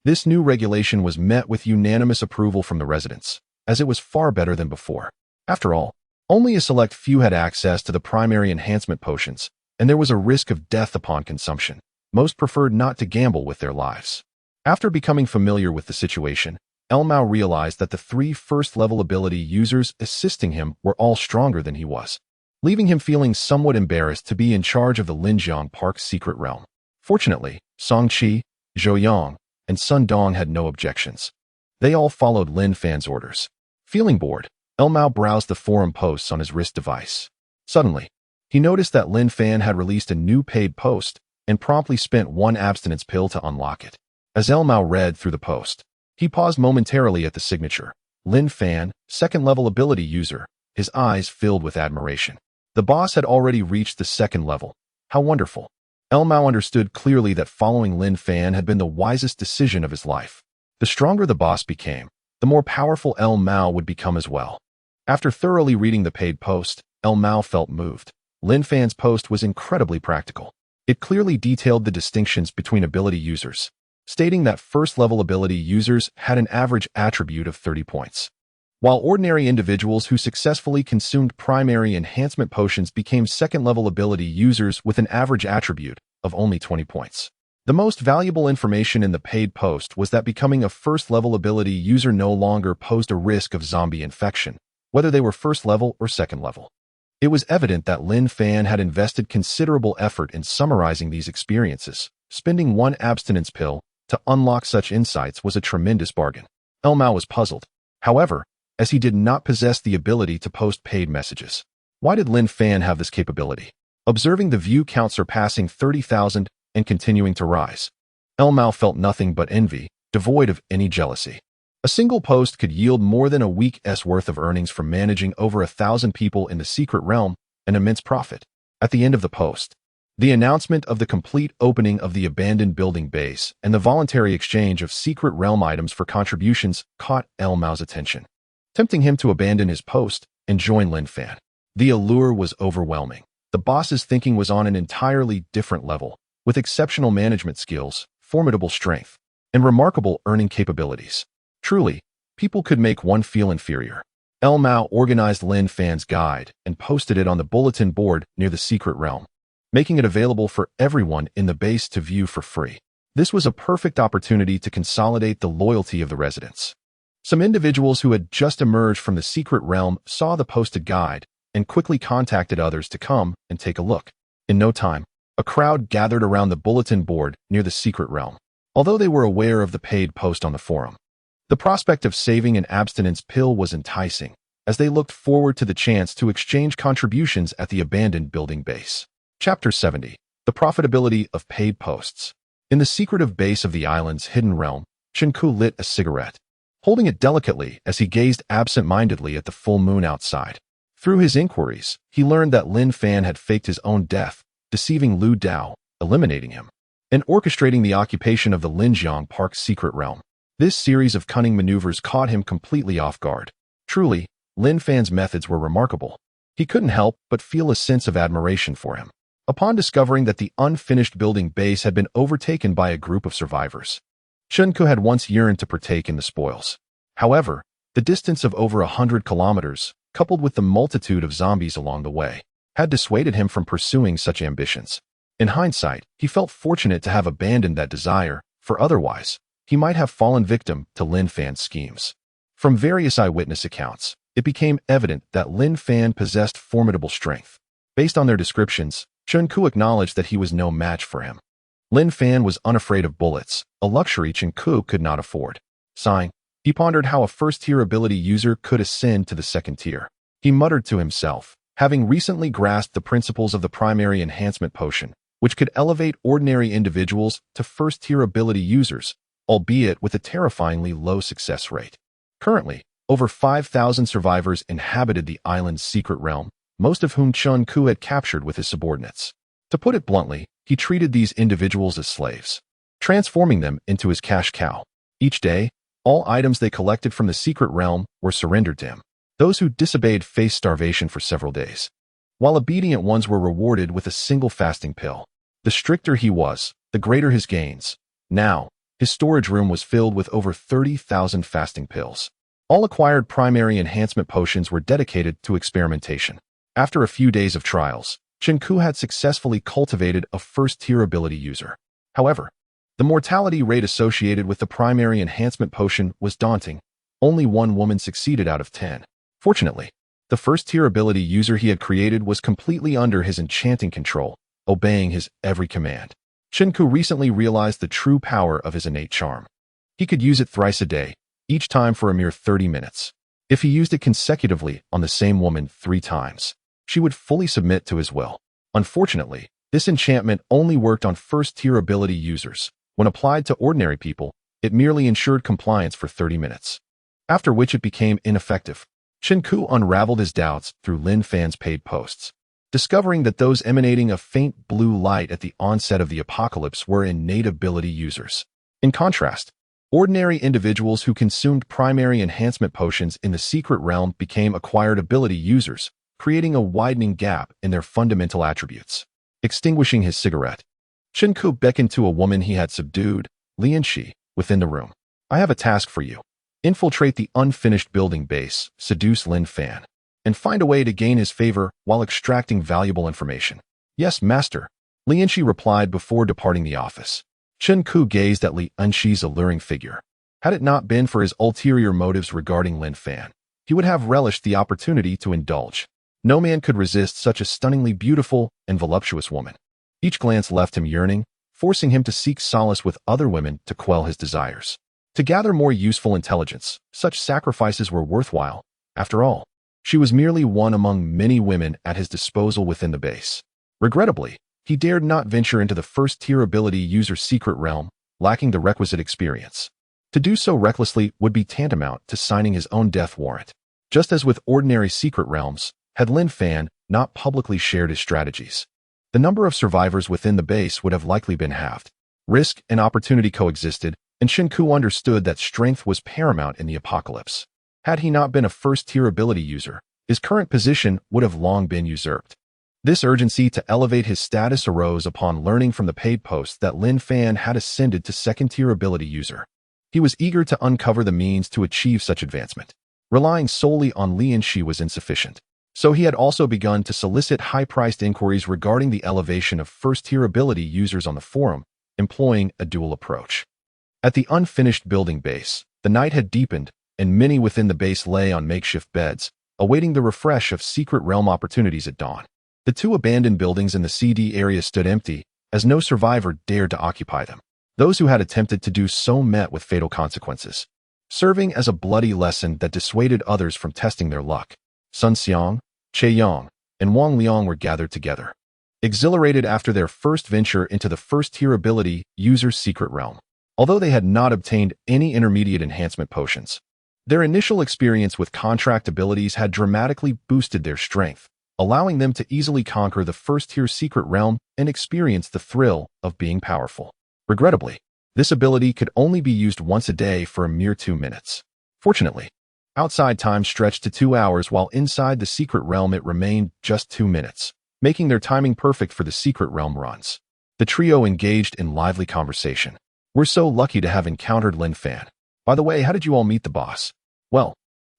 This new regulation was met with unanimous approval from the residents, as it was far better than before. After all, only a select few had access to the primary enhancement potions, and there was a risk of death upon consumption. Most preferred not to gamble with their lives. After becoming familiar with the situation, Mao realized that the 3 first-level ability users assisting him were all stronger than he was, leaving him feeling somewhat embarrassed to be in charge of the Linjiang Park secret realm. Fortunately, Song Qi, Zhou Yang, and Sun Dong had no objections. They all followed Lin Fan's orders. Feeling bored, Mao browsed the forum posts on his wrist device. Suddenly, he noticed that Lin Fan had released a new paid post and promptly spent 1 abstinence pill to unlock it. As Mao read through the post, he paused momentarily at the signature. Lin Fan, second-level ability user, his eyes filled with admiration. The boss had already reached the 2nd level. How wonderful. Mao understood clearly that following Lin Fan had been the wisest decision of his life. The stronger the boss became, the more powerful Mao would become as well. After thoroughly reading the paid post, Mao felt moved. Lin Fan's post was incredibly practical. It clearly detailed the distinctions between ability users, stating that first-level ability users had an average attribute of 30 points, while ordinary individuals who successfully consumed primary enhancement potions became second-level ability users with an average attribute of only 20 points. The most valuable information in the paid post was that becoming a first-level ability user no longer posed a risk of zombie infection, whether they were first-level or second-level. It was evident that Lin Fan had invested considerable effort in summarizing these experiences. Spending one abstinence pill to unlock such insights was a tremendous bargain. Mao was puzzled, however, as he did not possess the ability to post paid messages. Why did Lin Fan have this capability? Observing the view count surpassing 30,000 and continuing to rise, Mao felt nothing but envy, devoid of any jealousy. A single post could yield more than a week's worth of earnings from managing over 1,000 people in the secret realm, an immense profit. At the end of the post, the announcement of the complete opening of the abandoned building base and the voluntary exchange of secret realm items for contributions caught Mao's attention, tempting him to abandon his post and join Lin Fan. The allure was overwhelming. The boss's thinking was on an entirely different level, with exceptional management skills, formidable strength, and remarkable earning capabilities. Truly, people could make one feel inferior. Mao organized Lin Fan's guide and posted it on the bulletin board near the secret realm, making it available for everyone in the base to view for free. This was a perfect opportunity to consolidate the loyalty of the residents. Some individuals who had just emerged from the secret realm saw the posted guide and quickly contacted others to come and take a look. In no time, a crowd gathered around the bulletin board near the secret realm. Although they were aware of the paid post on the forum, the prospect of saving an abstinence pill was enticing, as they looked forward to the chance to exchange contributions at the abandoned building base. Chapter 70. The Profitability of Paid Posts. In the secretive base of the island's hidden realm, Ku lit a cigarette, holding it delicately as he gazed absent-mindedly at the full moon outside. Through his inquiries, he learned that Lin Fan had faked his own death, deceiving Lu Dao, eliminating him, and orchestrating the occupation of the Linjiang Park's secret realm. This series of cunning maneuvers caught him completely off guard. Truly, Lin Fan's methods were remarkable. He couldn't help but feel a sense of admiration for him. Upon discovering that the unfinished building base had been overtaken by a group of survivors, Ku had once yearned to partake in the spoils. However, the distance of over 100 kilometers, coupled with the multitude of zombies along the way, had dissuaded him from pursuing such ambitions. In hindsight, he felt fortunate to have abandoned that desire, for otherwise, he might have fallen victim to Lin Fan's schemes. From various eyewitness accounts, it became evident that Lin Fan possessed formidable strength. Based on their descriptions, Ku acknowledged that he was no match for him. Lin Fan was unafraid of bullets, a luxury Ku could not afford. Sighing, he pondered how a first-tier ability user could ascend to the second tier. He muttered to himself, having recently grasped the principles of the primary enhancement potion, which could elevate ordinary individuals to first-tier ability users, albeit with a terrifyingly low success rate. Currently, over 5,000 survivors inhabited the island's secret realm, most of whom Ku had captured with his subordinates. To put it bluntly, he treated these individuals as slaves, transforming them into his cash cow. Each day, all items they collected from the secret realm were surrendered to him. Those who disobeyed faced starvation for several days, while obedient ones were rewarded with a single fasting pill. The stricter he was, the greater his gains. Now, his storage room was filled with over 30,000 fasting pills. All acquired primary enhancement potions were dedicated to experimentation. After a few days of trials, Ku had successfully cultivated a first-tier ability user. However, the mortality rate associated with the primary enhancement potion was daunting. Only one woman succeeded out of 10. Fortunately, the first-tier ability user he had created was completely under his enchanting control, obeying his every command. Ku recently realized the true power of his innate charm. He could use it thrice a day, each time for a mere 30 minutes. If he used it consecutively on the same woman 3 times, she would fully submit to his will. Unfortunately, this enchantment only worked on first-tier ability users. When applied to ordinary people, it merely ensured compliance for 30 minutes, after which it became ineffective. Ku unraveled his doubts through Lin Fan's paid posts, discovering that those emanating a faint blue light at the onset of the apocalypse were innate ability users. In contrast, ordinary individuals who consumed primary enhancement potions in the secret realm became acquired ability users, creating a widening gap in their fundamental attributes. Extinguishing his cigarette, Chen Ku beckoned to a woman he had subdued, Lin Fan, within the room. I have a task for you. Infiltrate the unfinished building base, seduce Lin Fan, and find a way to gain his favor while extracting valuable information. Yes, master, Lin Fan replied before departing the office. Chen Ku gazed at Lin Fan's alluring figure. Had it not been for his ulterior motives regarding Lin Fan, he would have relished the opportunity to indulge. No man could resist such a stunningly beautiful and voluptuous woman. Each glance left him yearning, forcing him to seek solace with other women to quell his desires. To gather more useful intelligence, such sacrifices were worthwhile. After all, she was merely one among many women at his disposal within the base. Regrettably, he dared not venture into the first-tier ability user's secret realm, lacking the requisite experience. To do so recklessly would be tantamount to signing his own death warrant. Just as with ordinary secret realms, had Lin Fan not publicly shared his strategies, the number of survivors within the base would have likely been halved. Risk and opportunity coexisted, and Chen Ku understood that strength was paramount in the apocalypse. Had he not been a first-tier ability user, his current position would have long been usurped. This urgency to elevate his status arose upon learning from the paid post that Lin Fan had ascended to second-tier ability user. He was eager to uncover the means to achieve such advancement. Relying solely on Lin Fan was insufficient. So he had also begun to solicit high-priced inquiries regarding the elevation of first-tier ability users on the forum, employing a dual approach. At the unfinished building base, the night had deepened, and many within the base lay on makeshift beds, awaiting the refresh of secret realm opportunities at dawn. The two abandoned buildings in the CD area stood empty, as no survivor dared to occupy them. Those who had attempted to do so met with fatal consequences, serving as a bloody lesson that dissuaded others from testing their luck. Sun Xiang, Che Yang, and Wang Liang were gathered together, exhilarated after their first venture into the first-tier ability user's secret realm. Although they had not obtained any intermediate enhancement potions, their initial experience with contract abilities had dramatically boosted their strength, allowing them to easily conquer the first-tier secret realm and experience the thrill of being powerful. Regrettably, this ability could only be used once a day for a mere 2 minutes. Fortunately, outside time stretched to 2 hours, while inside the secret realm it remained just 2 minutes, making their timing perfect for the secret realm runs. The trio engaged in lively conversation. We're so lucky to have encountered Lin Fan. By the way, how did you all meet the boss? Well,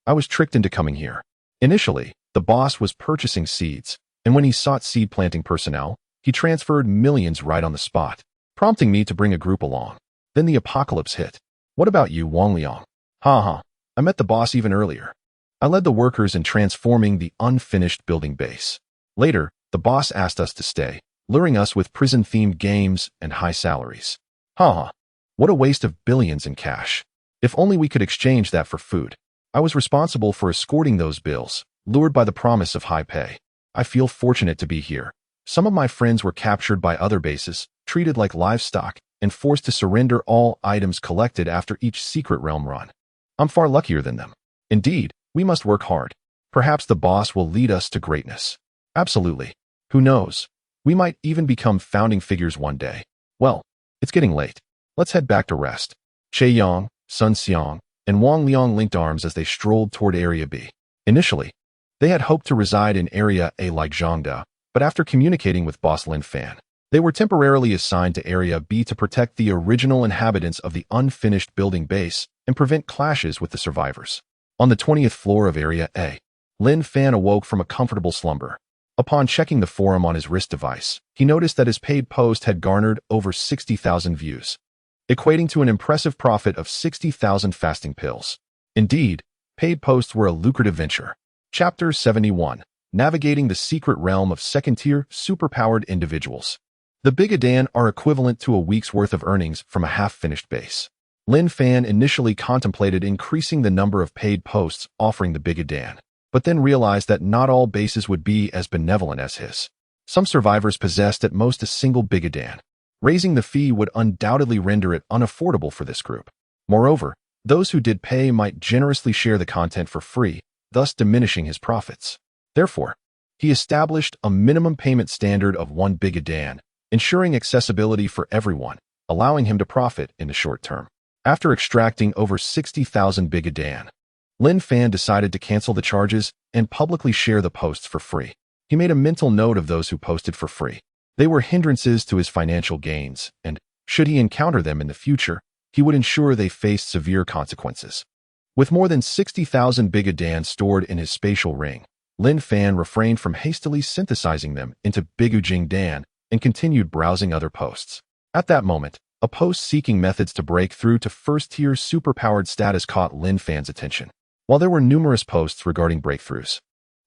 I was tricked into coming here. Initially, the boss was purchasing seeds, and when he sought seed planting personnel, he transferred millions right on the spot, prompting me to bring a group along. Then the apocalypse hit. What about you, Wang Liang? Ha. I met the boss even earlier. I led the workers in transforming the unfinished building base. Later, the boss asked us to stay, luring us with prison-themed games and high salaries. Ha. What a waste of billions in cash. If only we could exchange that for food. I was responsible for escorting those bills, lured by the promise of high pay. I feel fortunate to be here. Some of my friends were captured by other bases, treated like livestock, and forced to surrender all items collected after each secret realm run. I'm far luckier than them. Indeed, we must work hard. Perhaps the boss will lead us to greatness. Absolutely. Who knows? We might even become founding figures one day. Well, it's getting late. Let's head back to rest. Che Yang, Sun Xiang, and Wang Liang linked arms as they strolled toward Area B. Initially, they had hoped to reside in Area A like Zhangda, but after communicating with boss Lin Fan, they were temporarily assigned to Area B to protect the original inhabitants of the unfinished building base and prevent clashes with the survivors. On the 20th floor of Area A, Lin Fan awoke from a comfortable slumber. Upon checking the forum on his wrist device, he noticed that his paid post had garnered over 60,000 views, equating to an impressive profit of 60,000 fasting pills. Indeed, paid posts were a lucrative venture. Chapter 71. Navigating the secret realm of second-tier, superpowered individuals. The Bigodan are equivalent to a week's worth of earnings from a half-finished base. Lin Fan initially contemplated increasing the number of paid posts offering the Bigodan, but then realized that not all bases would be as benevolent as his. Some survivors possessed at most a single Bigodan. Raising the fee would undoubtedly render it unaffordable for this group. Moreover, those who did pay might generously share the content for free, thus diminishing his profits. Therefore, he established a minimum payment standard of 1 Bigodan, ensuring accessibility for everyone, allowing him to profit in the short term. After extracting over 60,000 Bigodan, Lin Fan decided to cancel the charges and publicly share the posts for free. He made a mental note of those who posted for free. They were hindrances to his financial gains, and should he encounter them in the future, he would ensure they faced severe consequences. With more than 60,000 bigodan stored in his spatial ring, Lin Fan refrained from hastily synthesizing them into bigujingdan and continued browsing other posts. At that moment, a post seeking methods to break through to first-tier superpowered status caught Lin Fan's attention. While there were numerous posts regarding breakthroughs,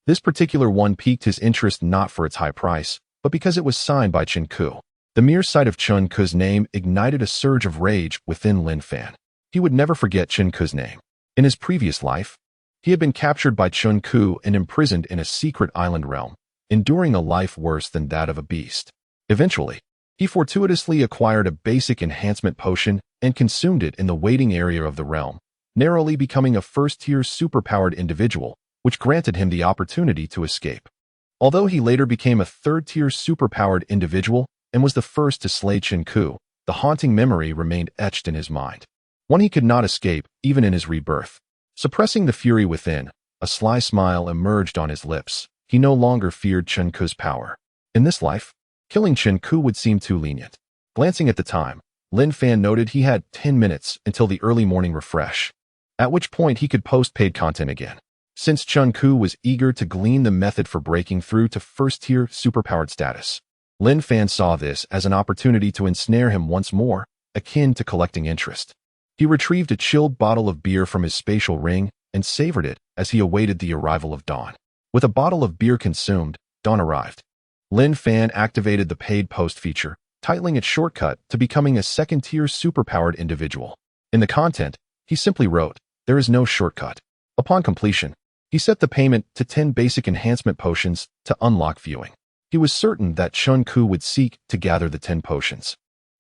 this particular one piqued his interest not for its high price, but because it was signed by Chen Ku. The mere sight of Chen Ku's name ignited a surge of rage within Lin Fan. He would never forget Chen Ku's name. In his previous life, he had been captured by Chen Ku and imprisoned in a secret island realm, enduring a life worse than that of a beast. Eventually, he fortuitously acquired a basic enhancement potion and consumed it in the waiting area of the realm, narrowly becoming a first-tier superpowered individual, which granted him the opportunity to escape. Although he later became a third-tier superpowered individual and was the first to slay Chen Ku, the haunting memory remained etched in his mind. One he could not escape, even in his rebirth. Suppressing the fury within, a sly smile emerged on his lips. He no longer feared Chen Ku's power. In this life, killing Chen Ku would seem too lenient. Glancing at the time, Lin Fan noted he had 10 minutes until the early morning refresh, at which point he could post paid content again. Since Chen Ku was eager to glean the method for breaking through to first-tier superpowered status, Lin Fan saw this as an opportunity to ensnare him once more, akin to collecting interest. He retrieved a chilled bottle of beer from his spatial ring and savored it as he awaited the arrival of dawn. With a bottle of beer consumed, dawn arrived. Lin Fan activated the paid post feature, titling its shortcut to becoming a second-tier superpowered individual. In the content, he simply wrote, "There is no shortcut." Upon completion, he set the payment to 10 basic enhancement potions to unlock viewing. He was certain that Chen Ku would seek to gather the 10 potions,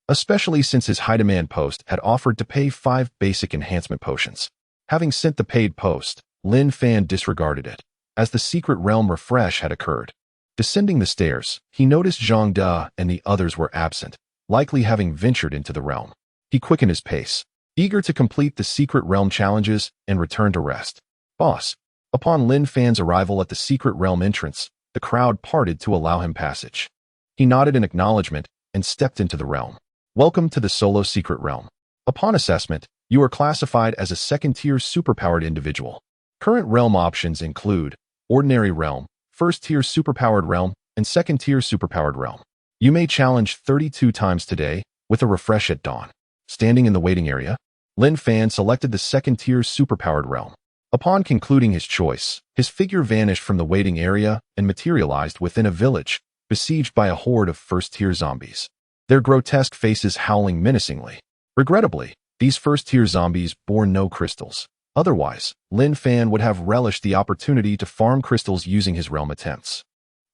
especially since his high-demand post had offered to pay 5 basic enhancement potions. Having sent the paid post, Lin Fan disregarded it, as the secret realm refresh had occurred. Descending the stairs, he noticed Zhang Da and the others were absent, likely having ventured into the realm. He quickened his pace, eager to complete the secret realm challenges and return to rest. "Boss." Upon Lin Fan's arrival at the secret realm entrance, the crowd parted to allow him passage. He nodded in acknowledgement and stepped into the realm. "Welcome to the Solo Secret Realm. Upon assessment, you are classified as a second-tier superpowered individual. Current realm options include Ordinary Realm, First-tier Superpowered Realm, and Second-tier Superpowered Realm. You may challenge 32 times today, with a refresh at dawn." Standing in the waiting area, Lin Fan selected the second-tier Superpowered Realm. Upon concluding his choice, his figure vanished from the waiting area and materialized within a village, besieged by a horde of first-tier zombies, their grotesque faces howling menacingly. Regrettably, these first-tier zombies bore no crystals. Otherwise, Lin Fan would have relished the opportunity to farm crystals using his realm attempts.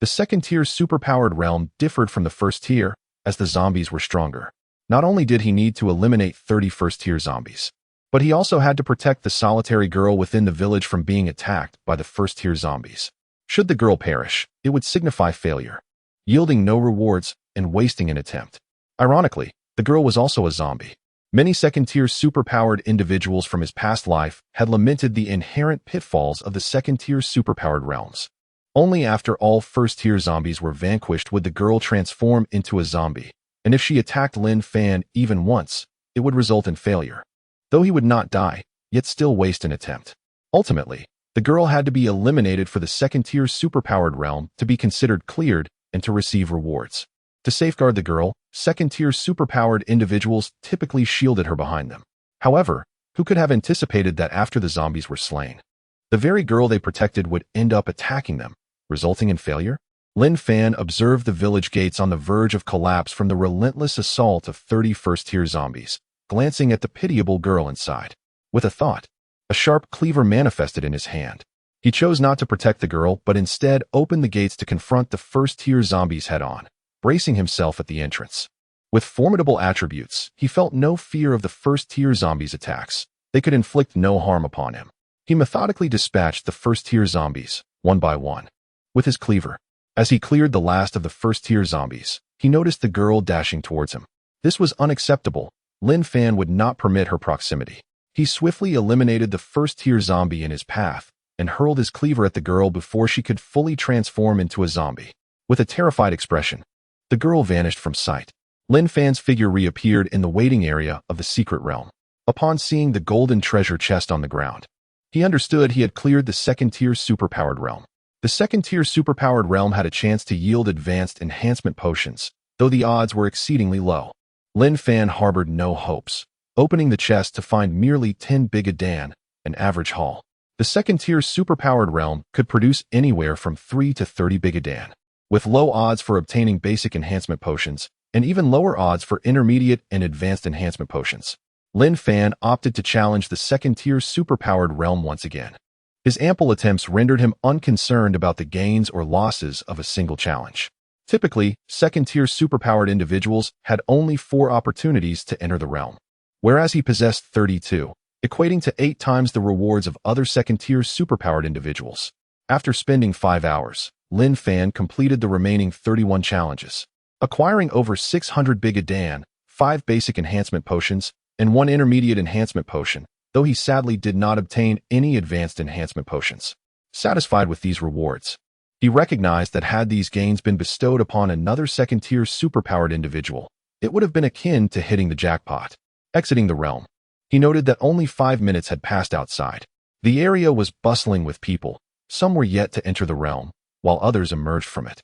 The second-tier superpowered realm differed from the first tier, as the zombies were stronger. Not only did he need to eliminate 30 first-tier zombies, but he also had to protect the solitary girl within the village from being attacked by the first-tier zombies. Should the girl perish, it would signify failure, yielding no rewards and wasting an attempt. Ironically, the girl was also a zombie. Many second-tier superpowered individuals from his past life had lamented the inherent pitfalls of the second-tier superpowered realms. Only after all first-tier zombies were vanquished would the girl transform into a zombie, and if she attacked Lin Fan even once, it would result in failure. Though he would not die, yet still waste an attempt. Ultimately, the girl had to be eliminated for the second-tier superpowered realm to be considered cleared and to receive rewards. To safeguard the girl, second-tier superpowered individuals typically shielded her behind them. However, who could have anticipated that after the zombies were slain, the very girl they protected would end up attacking them, resulting in failure? Lin Fan observed the village gates on the verge of collapse from the relentless assault of 30 first-tier zombies, glancing at the pitiable girl inside. With a thought, a sharp cleaver manifested in his hand. He chose not to protect the girl, but instead opened the gates to confront the first-tier zombies head-on, bracing himself at the entrance. With formidable attributes, he felt no fear of the first-tier zombies' attacks. They could inflict no harm upon him. He methodically dispatched the first-tier zombies, one by one, with his cleaver. As he cleared the last of the first-tier zombies, he noticed the girl dashing towards him. This was unacceptable. Lin Fan would not permit her proximity. He swiftly eliminated the first-tier zombie in his path and hurled his cleaver at the girl before she could fully transform into a zombie. With a terrified expression, the girl vanished from sight. Lin Fan's figure reappeared in the waiting area of the secret realm. Upon seeing the golden treasure chest on the ground, he understood he had cleared the second-tier superpowered realm. The second-tier superpowered realm had a chance to yield advanced enhancement potions, though the odds were exceedingly low. Lin Fan harbored no hopes, opening the chest to find merely 10 bigadan, an average haul. The second-tier superpowered realm could produce anywhere from 3 to 30 bigadan, with low odds for obtaining basic enhancement potions, and even lower odds for intermediate and advanced enhancement potions. Lin Fan opted to challenge the second-tier superpowered realm once again. His ample attempts rendered him unconcerned about the gains or losses of a single challenge. Typically, second-tier superpowered individuals had only 4 opportunities to enter the realm, whereas he possessed 32, equating to 8 times the rewards of other second-tier superpowered individuals. After spending 5 hours, Lin Fan completed the remaining 31 challenges, acquiring over 600 bigadan, 5 basic enhancement potions, and 1 intermediate enhancement potion, though he sadly did not obtain any advanced enhancement potions. Satisfied with these rewards, he recognized that had these gains been bestowed upon another second-tier superpowered individual, it would have been akin to hitting the jackpot. Exiting the realm, he noted that only 5 minutes had passed outside. The area was bustling with people. Some were yet to enter the realm, while others emerged from it,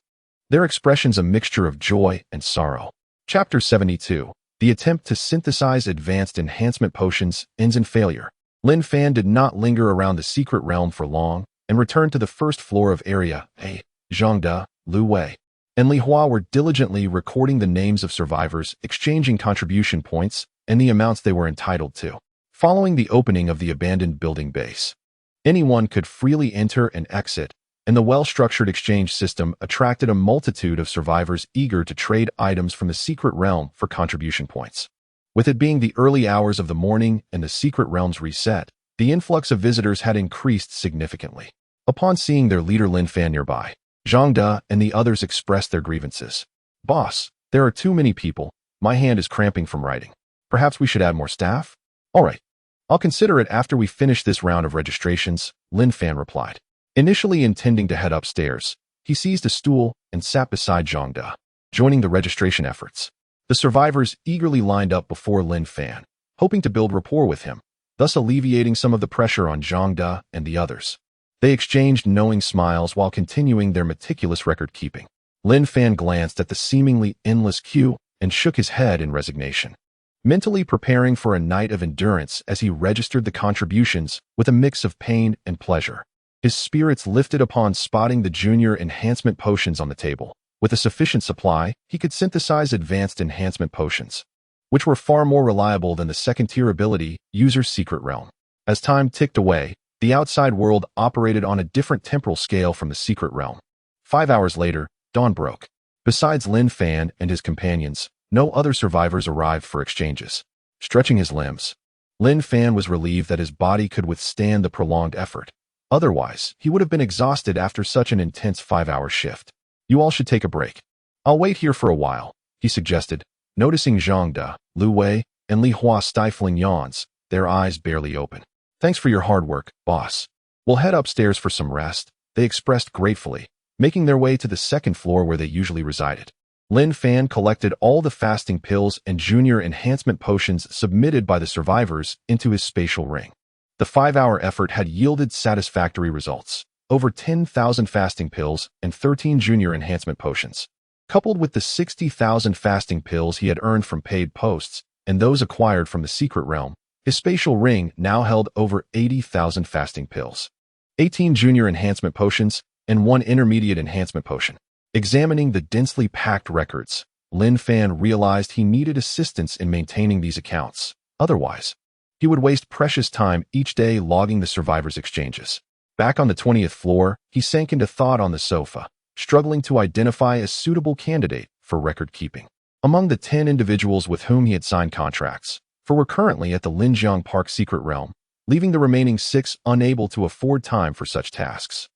their expressions a mixture of joy and sorrow. Chapter 72. The attempt to synthesize advanced enhancement potions ends in failure. Lin Fan did not linger around the secret realm for long and returned to the first floor of Area A. Zhang De, Lu Wei, and Li Hua were diligently recording the names of survivors, exchanging contribution points and the amounts they were entitled to. Following the opening of the abandoned building base, anyone could freely enter and exit, and the well-structured exchange system attracted a multitude of survivors eager to trade items from the secret realm for contribution points. With it being the early hours of the morning and the secret realm's reset, the influx of visitors had increased significantly. Upon seeing their leader Lin Fan nearby, Zhang De and the others expressed their grievances. "Boss, there are too many people. My hand is cramping from writing. Perhaps we should add more staff?" "All right. I'll consider it after we finish this round of registrations," Lin Fan replied. Initially intending to head upstairs, he seized a stool and sat beside Zhang De, joining the registration efforts. The survivors eagerly lined up before Lin Fan, hoping to build rapport with him, thus alleviating some of the pressure on Zhang De and the others. They exchanged knowing smiles while continuing their meticulous record-keeping. Lin Fan glanced at the seemingly endless queue and shook his head in resignation, mentally preparing for a night of endurance as he registered the contributions with a mix of pain and pleasure. His spirits lifted upon spotting the junior enhancement potions on the table. With a sufficient supply, he could synthesize advanced enhancement potions, which were far more reliable than the second-tier ability User's Secret Realm. As time ticked away, the outside world operated on a different temporal scale from the secret realm. 5 hours later, dawn broke. Besides Lin Fan and his companions, no other survivors arrived for exchanges. Stretching his limbs, Lin Fan was relieved that his body could withstand the prolonged effort. Otherwise, he would have been exhausted after such an intense 5-hour shift. "You all should take a break. I'll wait here for a while," he suggested, noticing Zhang De, Lu Wei, and Li Hua stifling yawns, their eyes barely open. "Thanks for your hard work, boss. We'll head upstairs for some rest," they expressed gratefully, making their way to the second floor where they usually resided. Lin Fan collected all the fasting pills and junior enhancement potions submitted by the survivors into his spatial ring. The 5-hour effort had yielded satisfactory results. Over 10,000 fasting pills and 13 junior enhancement potions. Coupled with the 60,000 fasting pills he had earned from paid posts and those acquired from the secret realm, his spatial ring now held over 80,000 fasting pills, 18 junior enhancement potions, and 1 intermediate enhancement potion. Examining the densely packed records, Lin Fan realized he needed assistance in maintaining these accounts. Otherwise, he would waste precious time each day logging the survivors' exchanges. Back on the 20th floor, he sank into thought on the sofa, struggling to identify a suitable candidate for record-keeping. Among the 10 individuals with whom he had signed contracts, 4 were currently at the Linjiang Park secret realm, leaving the remaining 6 unable to afford time for such tasks.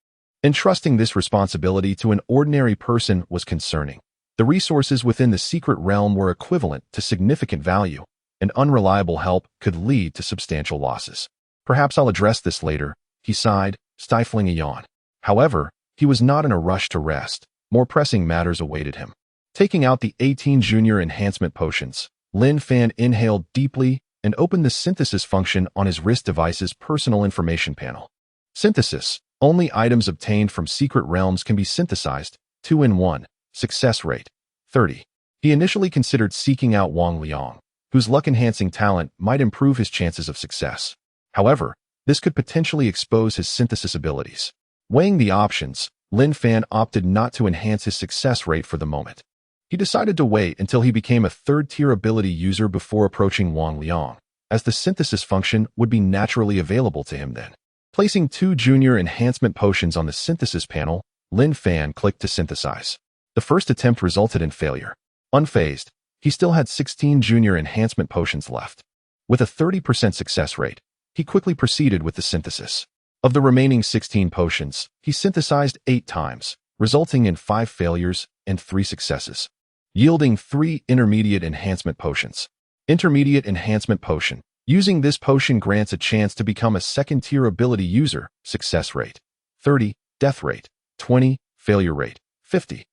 Entrusting this responsibility to an ordinary person was concerning. The resources within the secret realm were equivalent to significant value, and unreliable help could lead to substantial losses. Perhaps I'll address this later, he sighed, stifling a yawn. However, he was not in a rush to rest. More pressing matters awaited him. Taking out the 18 junior enhancement potions, Lin Fan inhaled deeply and opened the synthesis function on his wrist device's personal information panel. Synthesis. Only items obtained from secret realms can be synthesized. 2-in-1. Success rate. 30. He initially considered seeking out Wang Liang, whose luck-enhancing talent might improve his chances of success. However, this could potentially expose his synthesis abilities. Weighing the options, Lin Fan opted not to enhance his success rate for the moment. He decided to wait until he became a third-tier ability user before approaching Wang Liang, as the synthesis function would be naturally available to him then. Placing 2 junior enhancement potions on the synthesis panel, Lin Fan clicked to synthesize. The first attempt resulted in failure. Unfazed, he still had 16 junior enhancement potions left. With a 30% success rate, he quickly proceeded with the synthesis. Of the remaining 16 potions, he synthesized 8 times, resulting in 5 failures and 3 successes, yielding 3 intermediate enhancement potions. Intermediate enhancement potion. Using this potion grants a chance to become a second-tier ability user. Success rate 30, death rate 20, failure rate 50.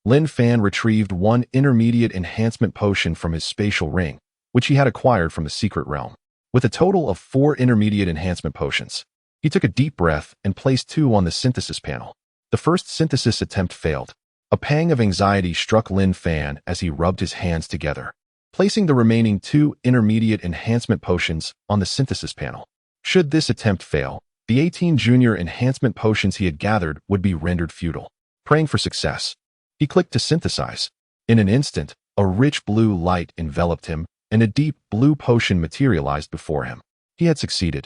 Lin Fan retrieved 1 intermediate enhancement potion from his spatial ring, which he had acquired from the secret realm. With a total of 4 intermediate enhancement potions, he took a deep breath and placed 2 on the synthesis panel. The first synthesis attempt failed. A pang of anxiety struck Lin Fan as he rubbed his hands together, placing the remaining 2 intermediate enhancement potions on the synthesis panel. Should this attempt fail, the 18 junior enhancement potions he had gathered would be rendered futile. Praying for success, he clicked to synthesize. In an instant, a rich blue light enveloped him, and a deep blue potion materialized before him. He had succeeded.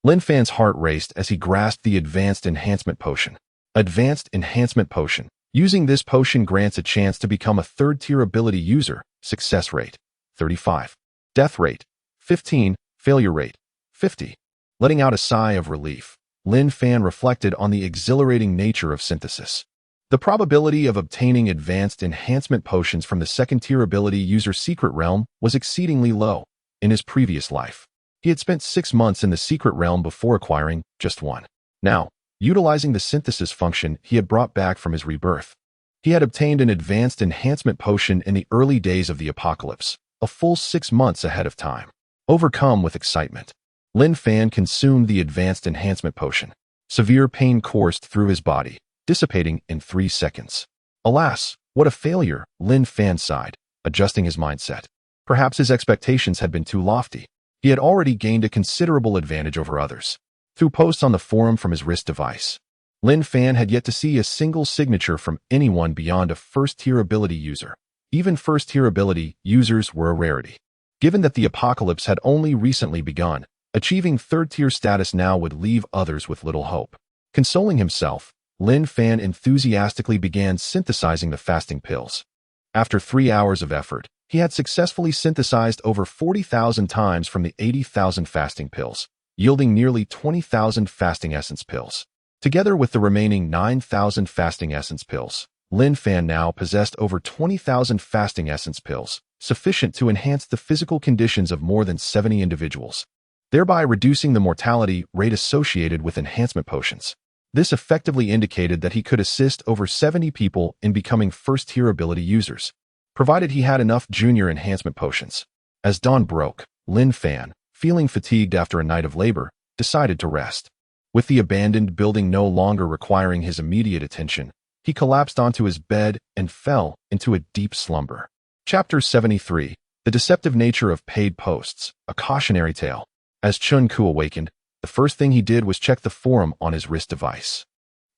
Lin Fan's heart raced as he grasped the Advanced Enhancement Potion. Advanced Enhancement Potion. Using this potion grants a chance to become a third-tier ability user. Success rate 35. Death rate 15. Failure rate 50. Letting out a sigh of relief, Lin Fan reflected on the exhilarating nature of synthesis. The probability of obtaining advanced enhancement potions from the second-tier ability user secret realm was exceedingly low. In his previous life, he had spent 6 months in the secret realm before acquiring just 1. Now, utilizing the synthesis function he had brought back from his rebirth, he had obtained an advanced enhancement potion in the early days of the apocalypse, a full 6 months ahead of time. Overcome with excitement, Lin Fan consumed the advanced enhancement potion. Severe pain coursed through his body, dissipating in 3 seconds. Alas, what a failure, Lin Fan sighed, adjusting his mindset. Perhaps his expectations had been too lofty. He had already gained a considerable advantage over others. Through posts on the forum from his wrist device, Lin Fan had yet to see a single signature from anyone beyond a first-tier ability user. Even first-tier ability users were a rarity. Given that the apocalypse had only recently begun, achieving third-tier status now would leave others with little hope. Consoling himself, Lin Fan enthusiastically began synthesizing the fasting pills. After 3 hours of effort, he had successfully synthesized over 40,000 times from the 80,000 fasting pills, yielding nearly 20,000 fasting essence pills. Together with the remaining 9,000 fasting essence pills, Lin Fan now possessed over 20,000 fasting essence pills, sufficient to enhance the physical conditions of more than 70 individuals, thereby reducing the mortality rate associated with enhancement potions. This effectively indicated that he could assist over 70 people in becoming first-tier ability users, provided he had enough junior enhancement potions. As dawn broke, Lin Fan, feeling fatigued after a night of labor, decided to rest. With the abandoned building no longer requiring his immediate attention, he collapsed onto his bed and fell into a deep slumber. Chapter 73. The Deceptive Nature of Paid Posts, a Cautionary Tale. As Chun Ku awakened, the first thing he did was check the forum on his wrist device.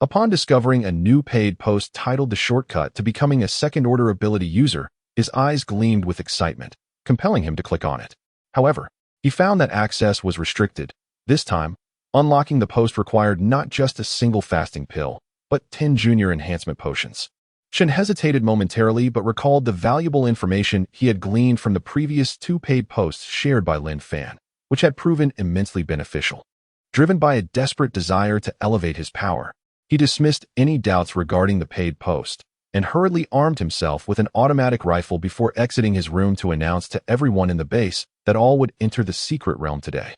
Upon discovering a new paid post titled The Shortcut to Becoming a Second-Order Ability User, his eyes gleamed with excitement, compelling him to click on it. However, he found that access was restricted. This time, unlocking the post required not just a single fasting pill, but 10 junior enhancement potions. Chen hesitated momentarily but recalled the valuable information he had gleaned from the previous 2 paid posts shared by Lin Fan, which had proven immensely beneficial. Driven by a desperate desire to elevate his power, he dismissed any doubts regarding the paid post and hurriedly armed himself with an automatic rifle before exiting his room to announce to everyone in the base that all would enter the secret realm today.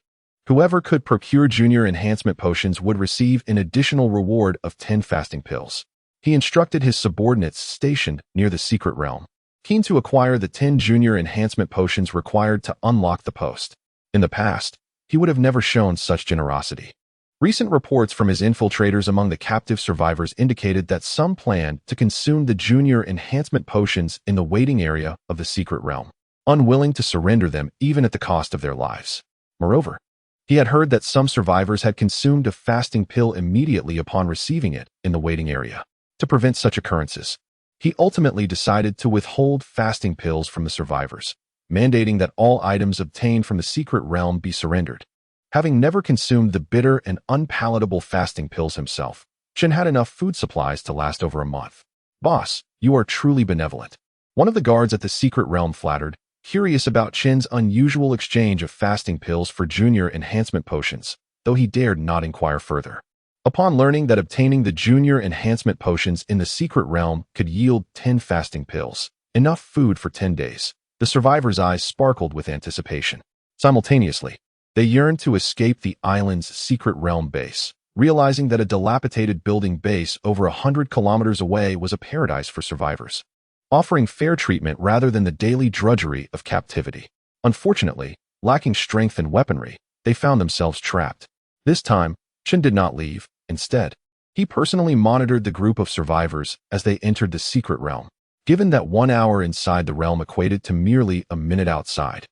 Whoever could procure junior enhancement potions would receive an additional reward of 10 fasting pills. He instructed his subordinates stationed near the secret realm, keen to acquire the 10 junior enhancement potions required to unlock the post. In the past, he would have never shown such generosity. Recent reports from his infiltrators among the captive survivors indicated that some planned to consume the junior enhancement potions in the waiting area of the secret realm, unwilling to surrender them even at the cost of their lives. Moreover, he had heard that some survivors had consumed a fasting pill immediately upon receiving it in the waiting area. To prevent such occurrences, he ultimately decided to withhold fasting pills from the survivors, mandating that all items obtained from the secret realm be surrendered. Having never consumed the bitter and unpalatable fasting pills himself, Chen had enough food supplies to last over a month. "Boss, you are truly benevolent," one of the guards at the secret realm flattered, curious about Chen's unusual exchange of fasting pills for junior enhancement potions, though he dared not inquire further. Upon learning that obtaining the junior enhancement potions in the secret realm could yield 10 fasting pills, enough food for 10 days, the survivors' eyes sparkled with anticipation. Simultaneously, they yearned to escape the island's secret realm base, realizing that a dilapidated building base over 100 kilometers away was a paradise for survivors, offering fair treatment rather than the daily drudgery of captivity. Unfortunately, lacking strength and weaponry, they found themselves trapped. This time, Chen did not leave. Instead, he personally monitored the group of survivors as they entered the secret realm. Given that 1 hour inside the realm equated to merely a minute outside,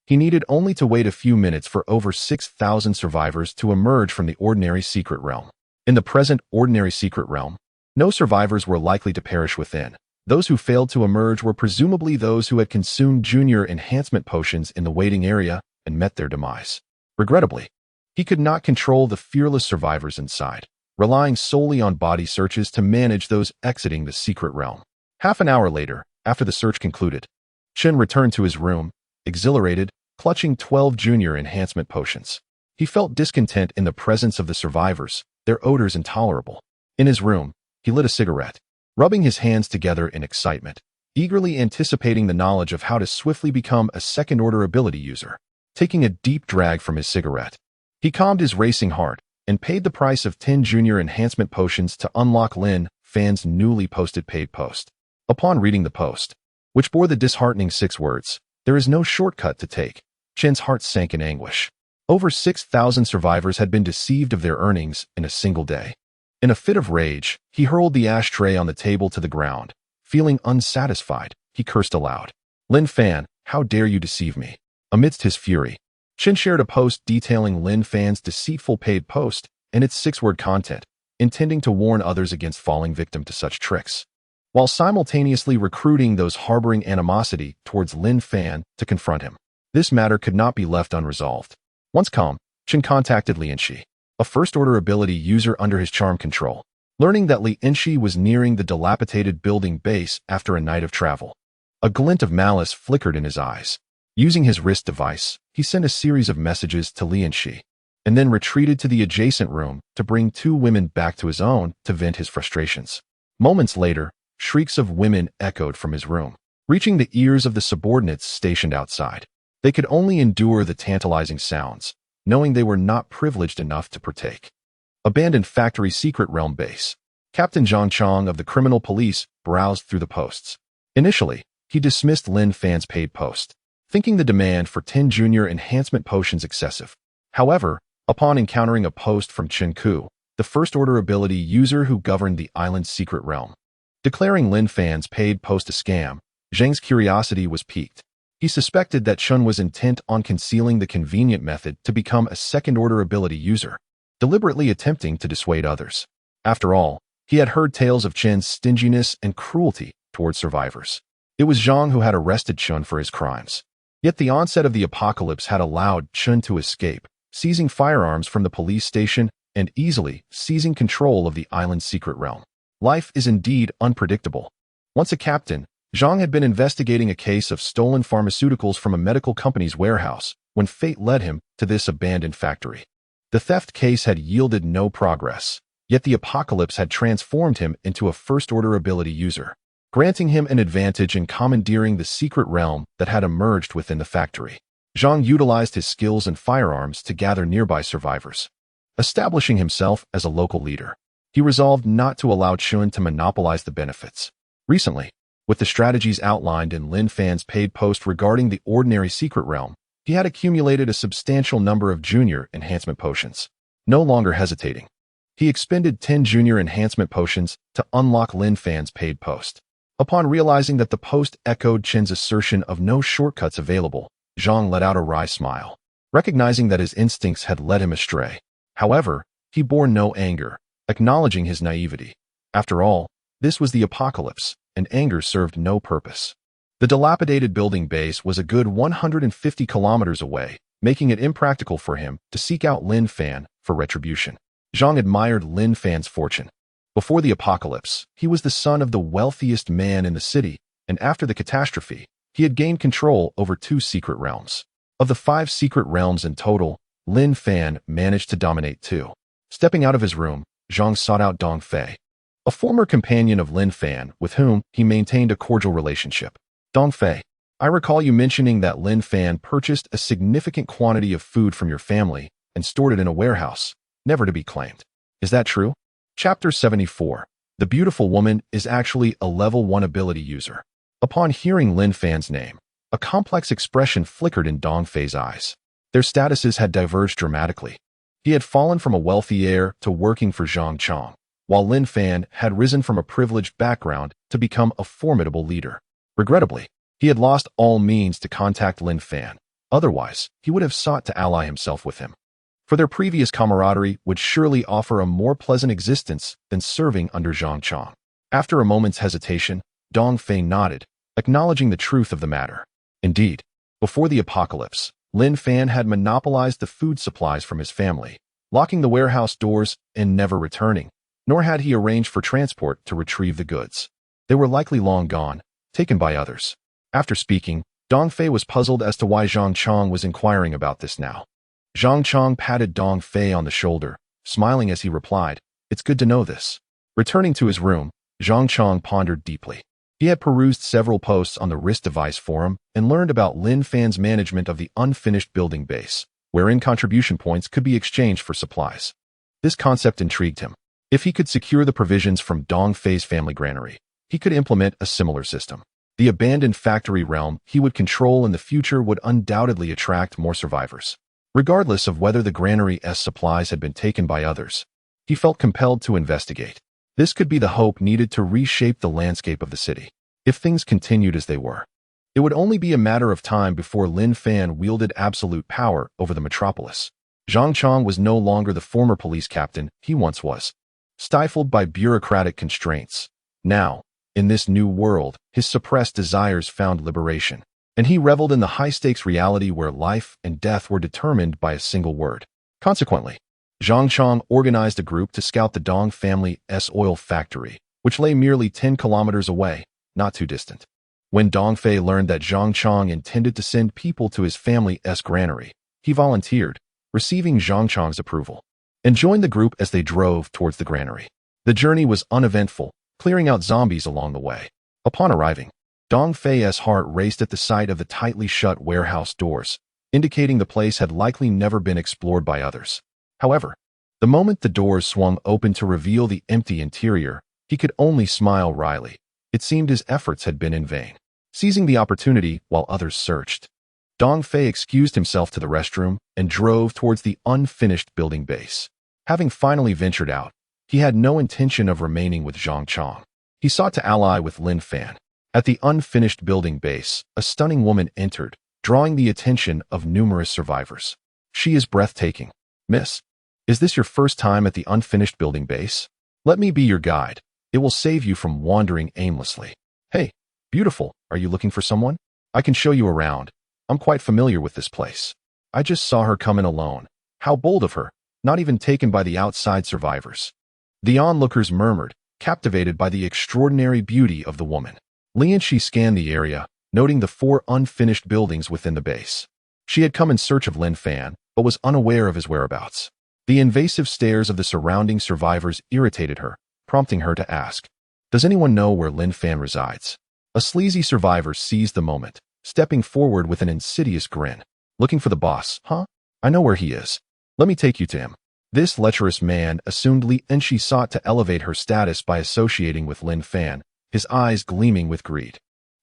he needed only to wait a few minutes for over 6,000 survivors to emerge from the ordinary secret realm. In the present ordinary secret realm, no survivors were likely to perish within. Those who failed to emerge were presumably those who had consumed junior enhancement potions in the waiting area and met their demise. Regrettably, he could not control the fearless survivors inside, relying solely on body searches to manage those exiting the secret realm. Half an hour later, after the search concluded, Chen returned to his room, exhilarated, clutching 12 junior enhancement potions. He felt discontent in the presence of the survivors, their odors intolerable. In his room, he lit a cigarette, rubbing his hands together in excitement, eagerly anticipating the knowledge of how to swiftly become a second-order ability user. Taking a deep drag from his cigarette, he calmed his racing heart and paid the price of 10 junior enhancement potions to unlock Lin Fan's newly posted paid post. Upon reading the post, which bore the disheartening 6 words, "There is no shortcut to take," Chen's heart sank in anguish. Over 6,000 survivors had been deceived of their earnings in a single day. In a fit of rage, he hurled the ashtray on the table to the ground. Feeling unsatisfied, he cursed aloud. "Lin Fan, how dare you deceive me?" Amidst his fury, Chen shared a post detailing Lin Fan's deceitful paid post and its 6-word content, intending to warn others against falling victim to such tricks, while simultaneously recruiting those harboring animosity towards Lin Fan to confront him. This matter could not be left unresolved. Once calm, Chen contacted Lin Fan, a first-order ability user under his charm control, learning that Lin Fan was nearing the dilapidated building base after a night of travel. A glint of malice flickered in his eyes. Using his wrist device, he sent a series of messages to Lin Fan, and then retreated to the adjacent room to bring 2 women back to his own to vent his frustrations. Moments later, shrieks of women echoed from his room, reaching the ears of the subordinates stationed outside. They could only endure the tantalizing sounds, knowing they were not privileged enough to partake. Abandoned factory secret realm base. Captain Zhang Chong of the criminal police browsed through the posts. Initially, he dismissed Lin Fan's paid post, thinking the demand for 10 junior enhancement potions excessive. However, upon encountering a post from Chen Ku, the first-order ability user who governed the island's secret realm, declaring Lin Fan's paid post a scam, Zhang's curiosity was piqued. He suspected that Chen was intent on concealing the convenient method to become a second-order ability user, deliberately attempting to dissuade others. After all, he had heard tales of Chen's stinginess and cruelty towards survivors. It was Zhang who had arrested Chen for his crimes. Yet the onset of the apocalypse had allowed Chen to escape, seizing firearms from the police station and easily seizing control of the island's secret realm. Life is indeed unpredictable. Once a captain, Zhang had been investigating a case of stolen pharmaceuticals from a medical company's warehouse when fate led him to this abandoned factory. The theft case had yielded no progress, yet the apocalypse had transformed him into a first-order ability user. granting him an advantage in commandeering the secret realm that had emerged within the factory. Zhang utilized his skills and firearms to gather nearby survivors. Establishing himself as a local leader, he resolved not to allow Chun to monopolize the benefits. Recently, with the strategies outlined in Lin Fan's paid post regarding the ordinary secret realm, he had accumulated a substantial number of junior enhancement potions. No longer hesitating, he expended 10 junior enhancement potions to unlock Lin Fan's paid post. Upon realizing that the post echoed Chen's assertion of no shortcuts available, Zhang let out a wry smile, recognizing that his instincts had led him astray. However, he bore no anger, acknowledging his naivety. After all, this was the apocalypse, and anger served no purpose. The dilapidated building base was a good 150 kilometers away, making it impractical for him to seek out Lin Fan for retribution. Zhang admired Lin Fan's fortune. Before the apocalypse, he was the son of the wealthiest man in the city, and after the catastrophe, he had gained control over 2 secret realms. Of the 5 secret realms in total, Lin Fan managed to dominate 2. Stepping out of his room, Zhang sought out Dong Fei, a former companion of Lin Fan with whom he maintained a cordial relationship. Dong Fei, I recall you mentioning that Lin Fan purchased a significant quantity of food from your family and stored it in a warehouse, never to be claimed. Is that true? Chapter 74. The beautiful woman is actually a level 1 ability user. Upon hearing Lin Fan's name, a complex expression flickered in Dong Fei's eyes. Their statuses had diverged dramatically. He had fallen from a wealthy heir to working for Zhang Chong, while Lin Fan had risen from a privileged background to become a formidable leader. Regrettably, he had lost all means to contact Lin Fan. Otherwise, he would have sought to ally himself with him. For their previous camaraderie would surely offer a more pleasant existence than serving under Zhang Chong. After a moment's hesitation, Dong Fei nodded, acknowledging the truth of the matter. Indeed, before the apocalypse, Lin Fan had monopolized the food supplies from his family, locking the warehouse doors and never returning, nor had he arranged for transport to retrieve the goods. They were likely long gone, taken by others. After speaking, Dong Fei was puzzled as to why Zhang Chong was inquiring about this now. Zhang Chong patted Dong Fei on the shoulder, smiling as he replied, "It's good to know this." Returning to his room, Zhang Chong pondered deeply. He had perused several posts on the wrist device forum and learned about Lin Fan's management of the unfinished building base, wherein contribution points could be exchanged for supplies. This concept intrigued him. If he could secure the provisions from Dong Fei's family granary, he could implement a similar system. The abandoned factory realm he would control in the future would undoubtedly attract more survivors. Regardless of whether the granary's supplies had been taken by others, he felt compelled to investigate. This could be the hope needed to reshape the landscape of the city. If things continued as they were, it would only be a matter of time before Lin Fan wielded absolute power over the metropolis. Zhang Chong was no longer the former police captain he once was, stifled by bureaucratic constraints. Now, in this new world, his suppressed desires found liberation, and he reveled in the high-stakes reality where life and death were determined by a single word. Consequently, Zhang Chong organized a group to scout the Dong family's oil factory, which lay merely 10 kilometers away, not too distant. When Dong Fei learned that Zhang Chong intended to send people to his family's granary, he volunteered, receiving Zhang Chong's approval, and joined the group as they drove towards the granary. The journey was uneventful, clearing out zombies along the way. Upon arriving, Dong Fei's heart raced at the sight of the tightly shut warehouse doors, indicating the place had likely never been explored by others. However, the moment the doors swung open to reveal the empty interior, he could only smile wryly. It seemed his efforts had been in vain. Seizing the opportunity while others searched, Dong Fei excused himself to the restroom and drove towards the unfinished building base. Having finally ventured out, he had no intention of remaining with Zhang Chong. He sought to ally with Lin Fan. At the unfinished building base, a stunning woman entered, drawing the attention of numerous survivors. "She is breathtaking. Miss, is this your first time at the unfinished building base? Let me be your guide. It will save you from wandering aimlessly. Hey, beautiful, are you looking for someone? I can show you around. I'm quite familiar with this place. I just saw her come in alone. How bold of her, not even taken by the outside survivors." The onlookers murmured, captivated by the extraordinary beauty of the woman. Lin Fan scanned the area, noting the 4 unfinished buildings within the base. She had come in search of Lin Fan, but was unaware of his whereabouts. The invasive stares of the surrounding survivors irritated her, prompting her to ask, Does anyone know where Lin Fan resides? A sleazy survivor seized the moment, stepping forward with an insidious grin. Looking for the boss, huh? I know where he is. Let me take you to him. This lecherous man assumed Li, and she sought to elevate her status by associating with Lin Fan, his eyes gleaming with greed.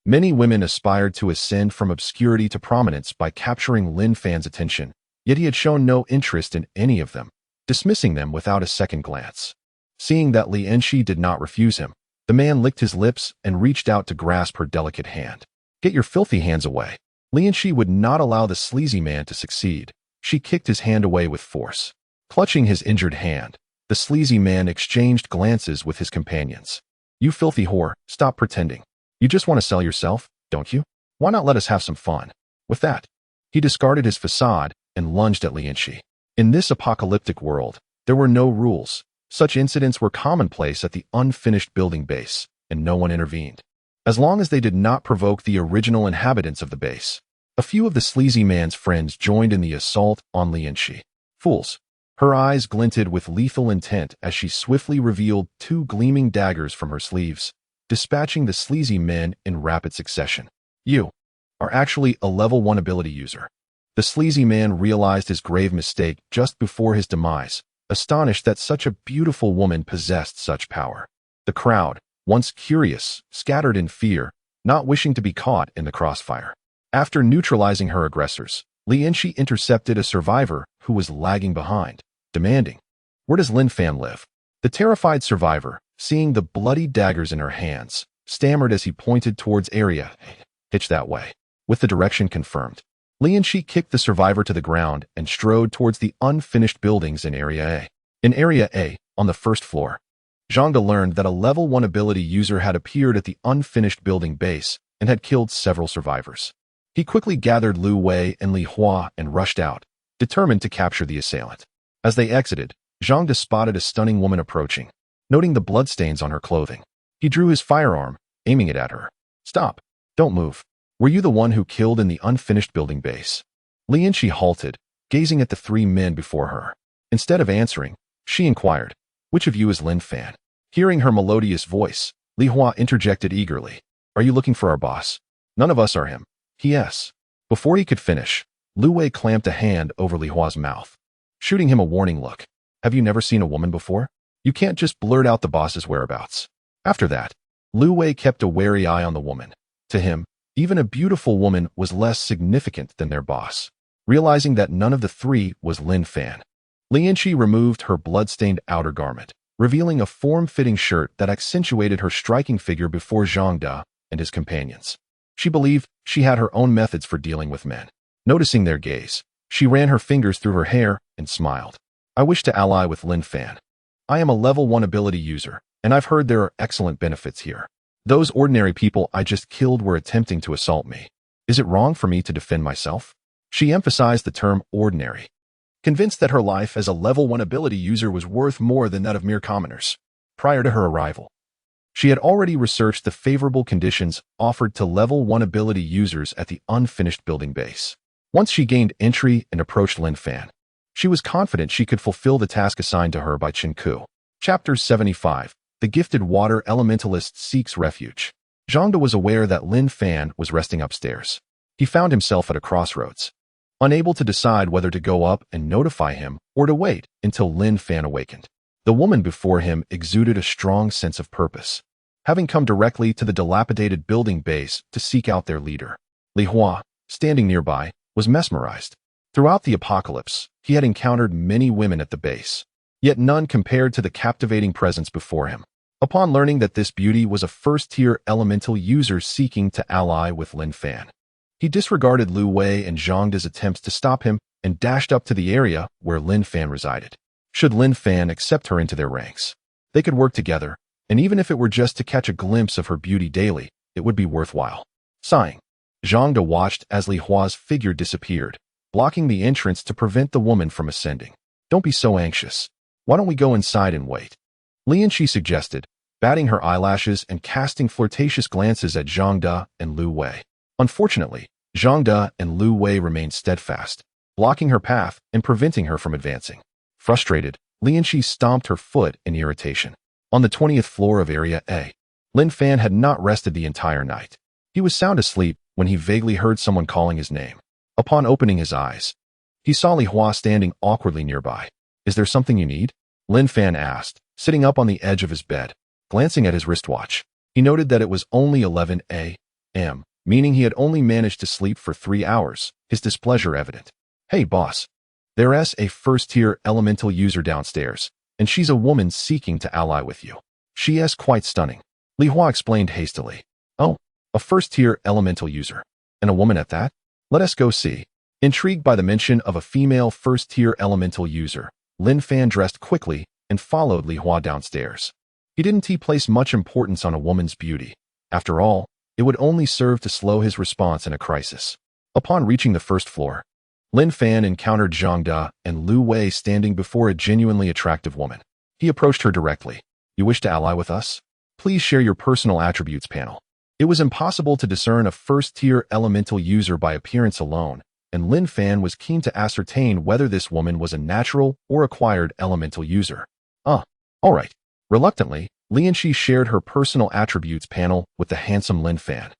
Many women aspired to ascend from obscurity to prominence by capturing Lin Fan's attention, yet he had shown no interest in any of them, dismissing them without a second glance. Seeing that Li Enshi did not refuse him, the man licked his lips and reached out to grasp her delicate hand. Get your filthy hands away. Li Enshi would not allow the sleazy man to succeed. She kicked his hand away with force. Clutching his injured hand, the sleazy man exchanged glances with his companions. You filthy whore, stop pretending. You just want to sell yourself, don't you? Why not let us have some fun? With that, he discarded his facade and lunged at Li Enshi. In this apocalyptic world, there were no rules. Such incidents were commonplace at the unfinished building base, and no one intervened. As long as they did not provoke the original inhabitants of the base. A few of the sleazy man's friends joined in the assault on Li Enshi. Fools. Her eyes glinted with lethal intent as she swiftly revealed 2 gleaming daggers from her sleeves, dispatching the sleazy men in rapid succession. You are actually a level 1 ability user. The sleazy man realized his grave mistake just before his demise, astonished that such a beautiful woman possessed such power. The crowd, once curious, scattered in fear, not wishing to be caught in the crossfire. After neutralizing her aggressors, Li Enshi intercepted a survivor who was lagging behind, demanding, "Where does Lin Fan live?" The terrified survivor, seeing the bloody daggers in her hands, stammered as he pointed towards area Hitch that way. With the direction confirmed, Li Enshi kicked the survivor to the ground and strode towards the unfinished buildings in Area A. In Area A, on the first floor, Zhangde learned that a level 1 ability user had appeared at the unfinished building base and had killed several survivors. He quickly gathered Lu Wei and Li Hua and rushed out, determined to capture the assailant. As they exited, Zhangde spotted a stunning woman approaching. Noting the bloodstains on her clothing, he drew his firearm, aiming it at her. Stop. Don't move. Were you the one who killed in the unfinished building base? Li Enshi halted, gazing at the 3 men before her. Instead of answering, she inquired, which of you is Lin Fan? Hearing her melodious voice, Li Hua interjected eagerly. Are you looking for our boss? None of us are him. Yes. Before he could finish, Lu Wei clamped a hand over Li Hua's mouth, shooting him a warning look. Have you never seen a woman before? You can't just blurt out the boss's whereabouts. After that, Lu Wei kept a wary eye on the woman. To him, even a beautiful woman was less significant than their boss. Realizing that none of the 3 was Lin Fan, Li Enshi removed her blood-stained outer garment, revealing a form-fitting shirt that accentuated her striking figure before Zhangde and his companions. She believed she had her own methods for dealing with men. Noticing their gaze, she ran her fingers through her hair and smiled. I wish to ally with Lin Fan. I am a level 1 ability user, and I've heard there are excellent benefits here. Those ordinary people I just killed were attempting to assault me. Is it wrong for me to defend myself? She emphasized the term ordinary, convinced that her life as a level 1 ability user was worth more than that of mere commoners. Prior to her arrival, she had already researched the favorable conditions offered to level 1 ability users at the unfinished building base. Once she gained entry and approached Lin Fan, she was confident she could fulfill the task assigned to her by Chen Ku. Chapter 75. The Gifted Water Elementalist Seeks Refuge. Zhangde was aware that Lin Fan was resting upstairs. He found himself at a crossroads, unable to decide whether to go up and notify him or to wait until Lin Fan awakened. The woman before him exuded a strong sense of purpose, having come directly to the dilapidated building base to seek out their leader. Li Hua, standing nearby, was mesmerized. Throughout the apocalypse, he had encountered many women at the base, yet none compared to the captivating presence before him. Upon learning that this beauty was a first-tier elemental user seeking to ally with Lin Fan, he disregarded Lu Wei and Zhangde's attempts to stop him and dashed up to the area where Lin Fan resided. Should Lin Fan accept her into their ranks, they could work together, and even if it were just to catch a glimpse of her beauty daily, it would be worthwhile. Sighing, Zhangde watched as Li Hua's figure disappeared, blocking the entrance to prevent the woman from ascending. Don't be so anxious. Why don't we go inside and wait? Li Enshi suggested, batting her eyelashes and casting flirtatious glances at Zhangde and Lu Wei. Unfortunately, Zhangde and Lu Wei remained steadfast, blocking her path and preventing her from advancing. Frustrated, Li Enshi stomped her foot in irritation. On the 20th floor of Area A, Lin Fan had not rested the entire night. He was sound asleep when he vaguely heard someone calling his name. Upon opening his eyes, he saw Li Hua standing awkwardly nearby. "Is there something you need?" Lin Fan asked, sitting up on the edge of his bed. Glancing at his wristwatch, he noted that it was only 11 a.m., meaning he had only managed to sleep for 3 hours, his displeasure evident. "Hey, boss. There's a first-tier elemental user downstairs, and she's a woman seeking to ally with you. She is quite stunning," Li Hua explained hastily. "Oh, a first-tier elemental user. And a woman at that? Let us go see." Intrigued by the mention of a female first-tier elemental user, Lin Fan dressed quickly and followed Li Hua downstairs. He didn't place much importance on a woman's beauty. After all, it would only serve to slow his response in a crisis. Upon reaching the first floor, Lin Fan encountered Zhang De and Lu Wei standing before a genuinely attractive woman. He approached her directly. "You wish to ally with us? Please share your personal attributes panel." It was impossible to discern a first-tier elemental user by appearance alone, and Lin Fan was keen to ascertain whether this woman was a natural or acquired elemental user. All right." Reluctantly, Lian Shi shared her personal attributes panel with the handsome Lin Fan,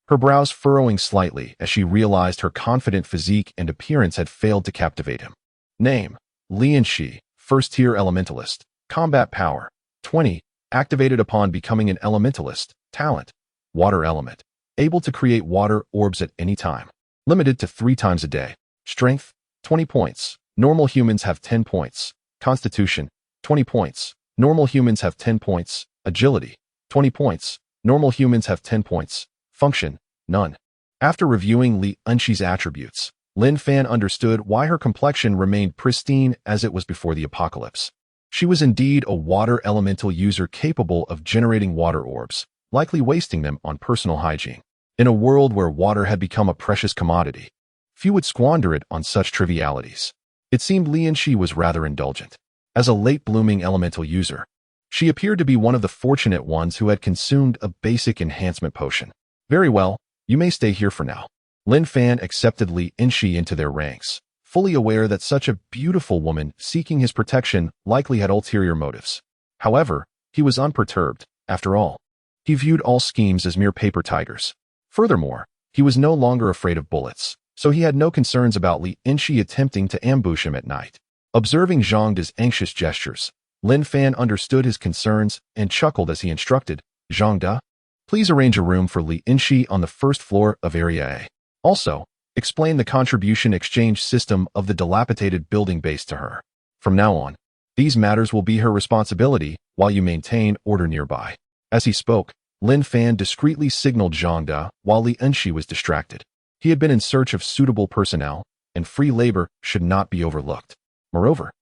her brows furrowing slightly as she realized her confident physique and appearance had failed to captivate him. Name: Lian Shi, first-tier elementalist. Combat power: 20, activated upon becoming an elementalist. Talent: water element. Able to create water orbs at any time. Limited to 3 times a day. Strength: 20 points. Normal humans have 10 points. Constitution: 20 points. Normal humans have 10 points. Agility: 20 points. Normal humans have 10 points. Function: none. After reviewing Li Unshi's attributes, Lin Fan understood why her complexion remained pristine as it was before the apocalypse. She was indeed a water elemental user capable of generating water orbs, likely wasting them on personal hygiene. In a world where water had become a precious commodity, few would squander it on such trivialities. It seemed Li Unshi was rather indulgent. As a late-blooming elemental user, she appeared to be one of the fortunate ones who had consumed a basic enhancement potion. "Very well, you may stay here for now." Lin Fan accepted Li Unshi into their ranks, fully aware that such a beautiful woman seeking his protection likely had ulterior motives. However, he was unperturbed. After all, he viewed all schemes as mere paper tigers. Furthermore, he was no longer afraid of bullets, so he had no concerns about Li Unshi attempting to ambush him at night. Observing Zhang De's anxious gestures, Lin Fan understood his concerns and chuckled as he instructed, "Zhang De, please arrange a room for Li Unshi on the first floor of Area A. Also, explain the contribution exchange system of the dilapidated building base to her. From now on, these matters will be her responsibility while you maintain order nearby." As he spoke, Lin Fan discreetly signaled Zhang De while Li Unshi was distracted. He had been in search of suitable personnel, and free labor should not be overlooked. Moreover,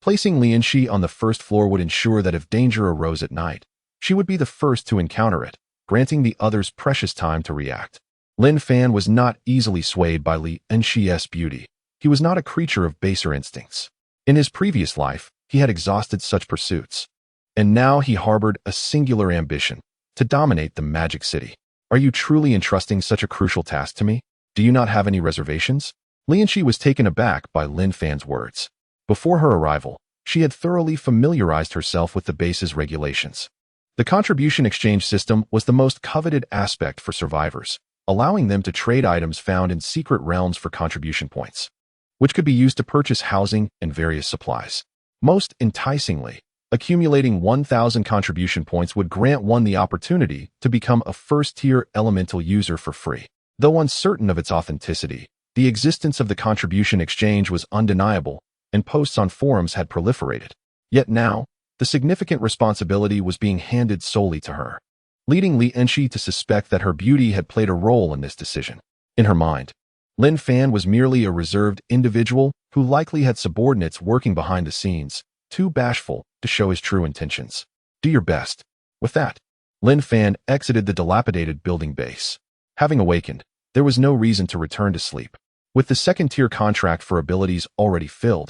placing Li Unshi on the first floor would ensure that if danger arose at night, she would be the first to encounter it, granting the others precious time to react. Lin Fan was not easily swayed by Li Unshi's beauty. He was not a creature of baser instincts. In his previous life, he had exhausted such pursuits. And now he harbored a singular ambition: to dominate the Magic City. "Are you truly entrusting such a crucial task to me? Do you not have any reservations?" Li Unshi was taken aback by Lin Fan's words. Before her arrival, she had thoroughly familiarized herself with the base's regulations. The contribution exchange system was the most coveted aspect for survivors, allowing them to trade items found in secret realms for contribution points, which could be used to purchase housing and various supplies. Most enticingly, accumulating 1,000 contribution points would grant one the opportunity to become a first-tier elemental user for free. Though uncertain of its authenticity, the existence of the contribution exchange was undeniable, and posts on forums had proliferated. Yet now, the significant responsibility was being handed solely to her, leading Li Unshi to suspect that her beauty had played a role in this decision. In her mind, Lin Fan was merely a reserved individual who likely had subordinates working behind the scenes, too bashful to show his true intentions. "Do your best." With that, Lin Fan exited the dilapidated building base. Having awakened, there was no reason to return to sleep. With the second-tier contract for abilities already filled,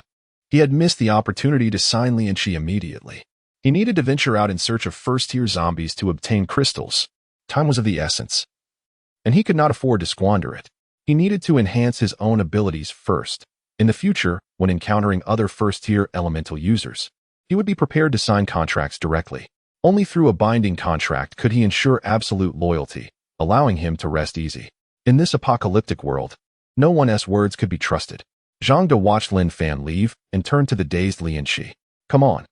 he had missed the opportunity to sign Li Unshi immediately. He needed to venture out in search of first-tier zombies to obtain crystals. Time was of the essence, and he could not afford to squander it. He needed to enhance his own abilities first. In the future, when encountering other first-tier elemental users, he would be prepared to sign contracts directly. Only through a binding contract could he ensure absolute loyalty, allowing him to rest easy. In this apocalyptic world, no one's words could be trusted. Zhang De watched Lin Fan leave and turned to the dazed Lin Shi. Come on.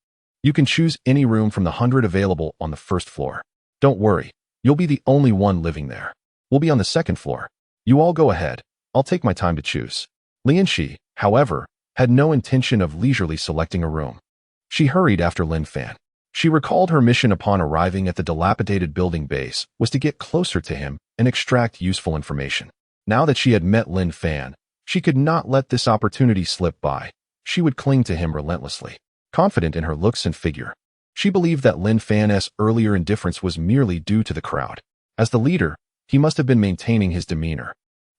You can choose any room from the 100 available on the first floor. Don't worry, you'll be the only one living there. We'll be on the second floor. You all go ahead. I'll take my time to choose. Lin Shi, however, had no intention of leisurely selecting a room. She hurried after Lin Fan. She recalled her mission upon arriving at the dilapidated building base was to get closer to him and extract useful information. Now that she had met Lin Fan, she could not let this opportunity slip by. She would cling to him relentlessly. Confident in her looks and figure, she believed that Lin Fan's earlier indifference was merely due to the crowd. As the leader, he must have been maintaining his demeanor.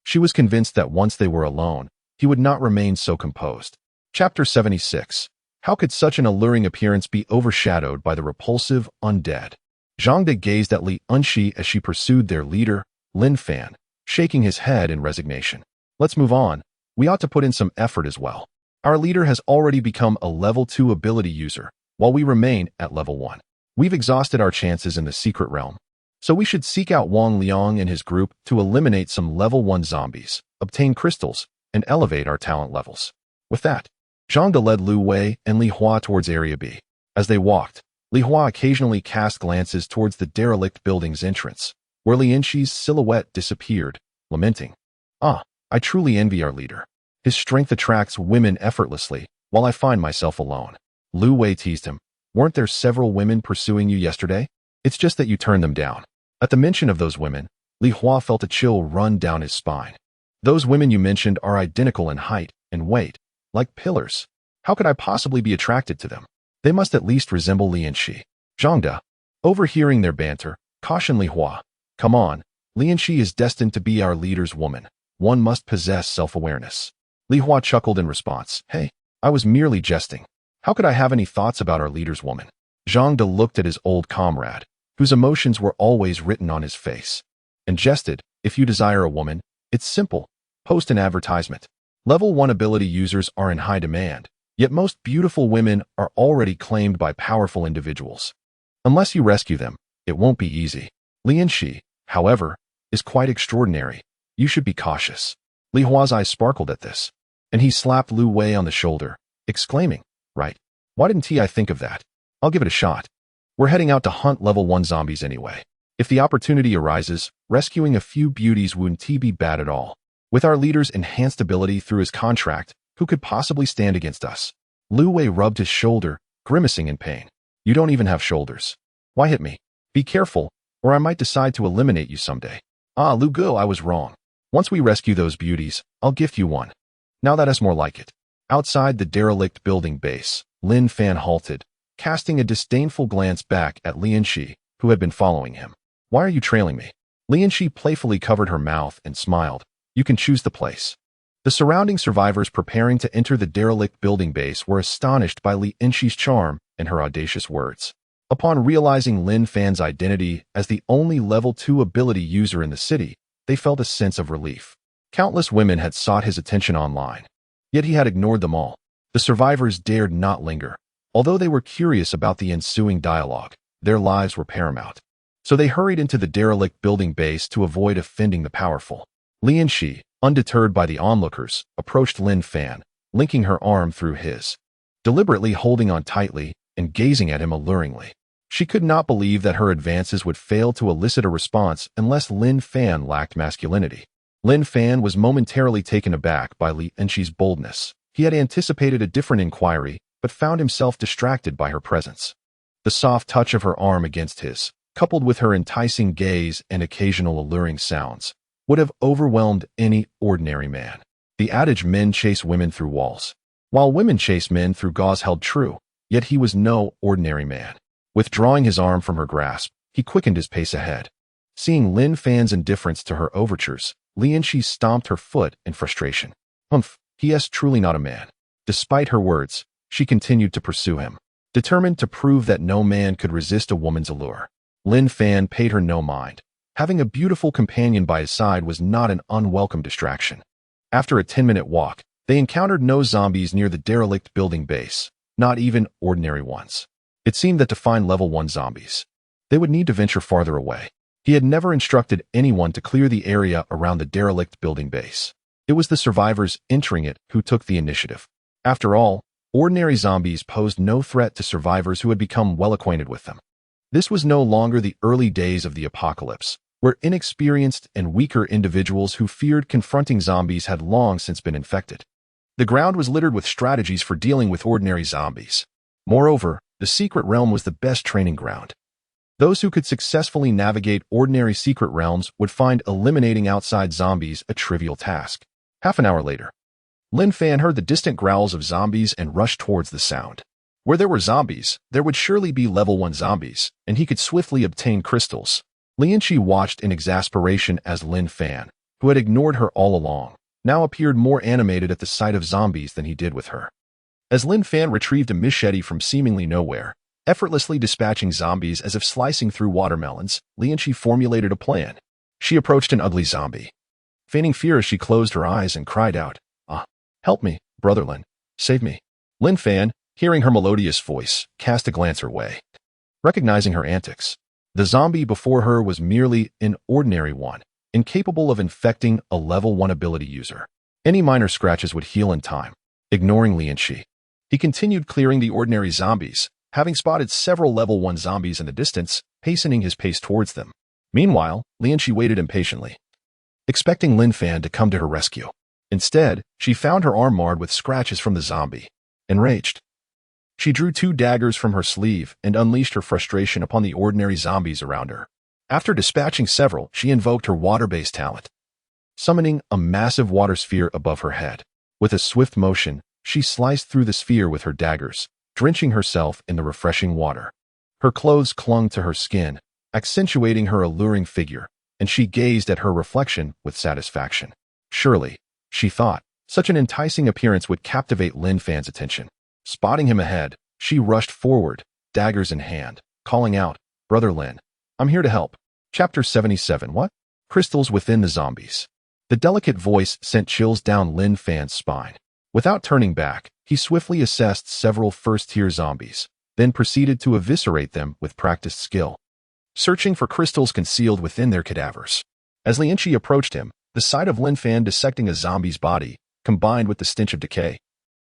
She was convinced that once they were alone, he would not remain so composed. Chapter 76. How could such an alluring appearance be overshadowed by the repulsive undead? Zhang De gazed at Lin Shi as she pursued their leader, Lin Fan, shaking his head in resignation. Let's move on. We ought to put in some effort as well. Our leader has already become a level 2 ability user, while we remain at level 1. We've exhausted our chances in the secret realm, so we should seek out Wang Liang and his group to eliminate some level 1 zombies, obtain crystals, and elevate our talent levels. With that, Zhang De led Lu Wei and Li Hua towards Area B. As they walked, Li Hua occasionally cast glances towards the derelict building's entrance, where Lin Shi's silhouette disappeared, lamenting, I truly envy our leader. His strength attracts women effortlessly, while I find myself alone. Lu Wei teased him. Weren't there several women pursuing you yesterday? It's just that you turned them down. At the mention of those women, Li Hua felt a chill run down his spine. Those women you mentioned are identical in height and weight, like pillars. How could I possibly be attracted to them? They must at least resemble Lin Shi. Zhang De, overhearing their banter, cautioned Li Hua. Come on, Lin Shi is destined to be our leader's woman. One must possess self-awareness. Li Hua chuckled in response. Hey, I was merely jesting. How could I have any thoughts about our leader's woman? Zhang De looked at his old comrade, whose emotions were always written on his face, and jested, if you desire a woman, it's simple. Post an advertisement. Level 1 ability users are in high demand, yet most beautiful women are already claimed by powerful individuals. Unless you rescue them, it won't be easy. Lin Shi, however, is quite extraordinary. You should be cautious. Li Hua's eyes sparkled at this, and he slapped Lu Wei on the shoulder, exclaiming, Right. Why didn't I think of that? I'll give it a shot. We're heading out to hunt level 1 zombies anyway. If the opportunity arises, rescuing a few beauties wouldn't be bad at all. With our leader's enhanced ability through his contract, who could possibly stand against us? Lu Wei rubbed his shoulder, grimacing in pain. You don't even have shoulders. Why hit me? Be careful, or I might decide to eliminate you someday. Lu Go, I was wrong. Once we rescue those beauties, I'll gift you one. Now that is more like it. Outside the derelict building base, Lin Fan halted, casting a disdainful glance back at Lin Shi, who had been following him. Why are you trailing me? Lin Shi playfully covered her mouth and smiled. You can choose the place. The surrounding survivors preparing to enter the derelict building base were astonished by Lin Shi's charm and her audacious words. Upon realizing Lin Fan's identity as the only level 2 ability user in the city, they felt a sense of relief. Countless women had sought his attention online, yet he had ignored them all. The survivors dared not linger. Although they were curious about the ensuing dialogue, their lives were paramount. So they hurried into the derelict building base to avoid offending the powerful. Lin Shi, undeterred by the onlookers, approached Lin Fan, linking her arm through his, deliberately holding on tightly and gazing at him alluringly. She could not believe that her advances would fail to elicit a response unless Lin Fan lacked masculinity. Lin Fan was momentarily taken aback by Lin Shi's boldness. He had anticipated a different inquiry, but found himself distracted by her presence. The soft touch of her arm against his, coupled with her enticing gaze and occasional alluring sounds, would have overwhelmed any ordinary man. The adage men chase women through walls, while women chase men through gauze held true, yet he was no ordinary man. Withdrawing his arm from her grasp, he quickened his pace ahead. Seeing Lin Fan's indifference to her overtures, Lin Shi stomped her foot in frustration. He is truly not a man. Despite her words, she continued to pursue him, determined to prove that no man could resist a woman's allure. Lin Fan paid her no mind. Having a beautiful companion by his side was not an unwelcome distraction. After a 10-minute walk, they encountered no zombies near the derelict building base, not even ordinary ones. It seemed that to find level 1 zombies, they would need to venture farther away. He had never instructed anyone to clear the area around the derelict building base. It was the survivors entering it who took the initiative. After all, ordinary zombies posed no threat to survivors who had become well acquainted with them. This was no longer the early days of the apocalypse, where inexperienced and weaker individuals who feared confronting zombies had long since been infected. The ground was littered with strategies for dealing with ordinary zombies. Moreover, the secret realm was the best training ground. Those who could successfully navigate ordinary secret realms would find eliminating outside zombies a trivial task. Half an hour later, Lin Fan heard the distant growls of zombies and rushed towards the sound. Where there were zombies, there would surely be level 1 zombies, and he could swiftly obtain crystals. Lianqi watched in exasperation as Lin Fan, who had ignored her all along, now appeared more animated at the sight of zombies than he did with her. As Lin Fan retrieved a machete from seemingly nowhere, effortlessly dispatching zombies as if slicing through watermelons, Lianqi formulated a plan. She approached an ugly zombie, feigning fear as she closed her eyes and cried out, "Ah, help me, brother Lin, save me." Lin Fan, hearing her melodious voice, cast a glance her way. Recognizing her antics, the zombie before her was merely an ordinary one, incapable of infecting a level 1 ability user. Any minor scratches would heal in time. Ignoring Lianqi, he continued clearing the ordinary zombies, having spotted several level 1 zombies in the distance, hastening his pace towards them. Meanwhile, Lianqi waited impatiently, expecting Lin Fan to come to her rescue. Instead, she found her arm marred with scratches from the zombie. Enraged, she drew 2 daggers from her sleeve and unleashed her frustration upon the ordinary zombies around her. After dispatching several, she invoked her water-based talent, summoning a massive water sphere above her head. With a swift motion, she sliced through the sphere with her daggers, drenching herself in the refreshing water. Her clothes clung to her skin, accentuating her alluring figure, and she gazed at her reflection with satisfaction. Surely, she thought, such an enticing appearance would captivate Lin Fan's attention. Spotting him ahead, she rushed forward, daggers in hand, calling out, "Brother Lin, I'm here to help." Chapter 77. What? Crystals within the zombies. The delicate voice sent chills down Lin Fan's spine. Without turning back, he swiftly assessed several first-tier zombies, then proceeded to eviscerate them with practiced skill, searching for crystals concealed within their cadavers. As Lianqi approached him, the sight of Lin Fan dissecting a zombie's body, combined with the stench of decay,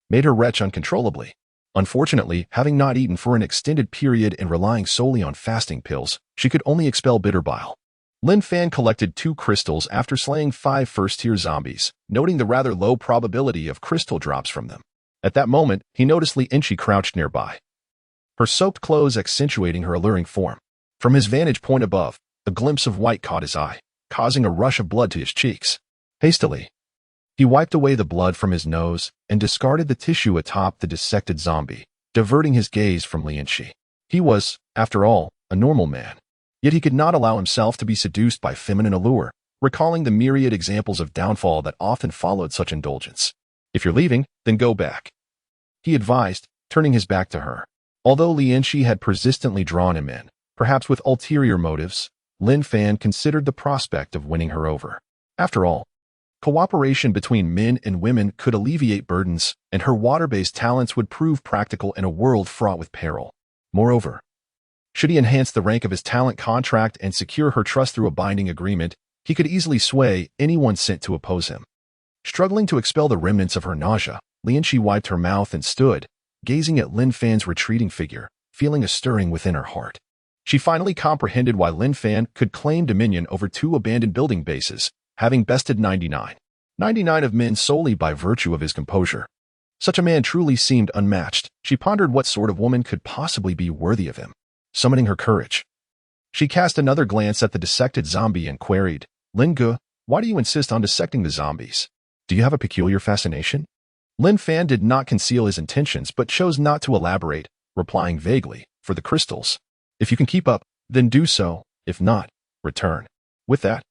made her retch uncontrollably. Unfortunately, having not eaten for an extended period and relying solely on fasting pills, she could only expel bitter bile. Lin Fan collected 2 crystals after slaying 5 first-tier zombies, noting the rather low probability of crystal drops from them. At that moment, he noticed Lianqi crouched nearby, her soaked clothes accentuating her alluring form. From his vantage point above, a glimpse of white caught his eye, causing a rush of blood to his cheeks. Hastily, he wiped away the blood from his nose and discarded the tissue atop the dissected zombie, diverting his gaze from Lianqi. He was, after all, a normal man. Yet he could not allow himself to be seduced by feminine allure, recalling the myriad examples of downfall that often followed such indulgence. "If you're leaving, then go back," he advised, turning his back to her. Although Lianqi had persistently drawn him in, perhaps with ulterior motives, Lin Fan considered the prospect of winning her over. After all, cooperation between men and women could alleviate burdens, and her water-based talents would prove practical in a world fraught with peril. Moreover, should he enhance the rank of his talent contract and secure her trust through a binding agreement, he could easily sway anyone sent to oppose him. Struggling to expel the remnants of her nausea, Lianqi wiped her mouth and stood, gazing at Lin Fan's retreating figure, feeling a stirring within her heart. She finally comprehended why Lin Fan could claim dominion over 2 abandoned building bases, having bested 99 of men solely by virtue of his composure. Such a man truly seemed unmatched. She pondered what sort of woman could possibly be worthy of him. Summoning her courage, she cast another glance at the dissected zombie and queried, "Lin Ge, why do you insist on dissecting the zombies? Do you have a peculiar fascination?" Lin Fan did not conceal his intentions but chose not to elaborate, replying vaguely, "For the crystals. If you can keep up, then do so. If not, return." With that,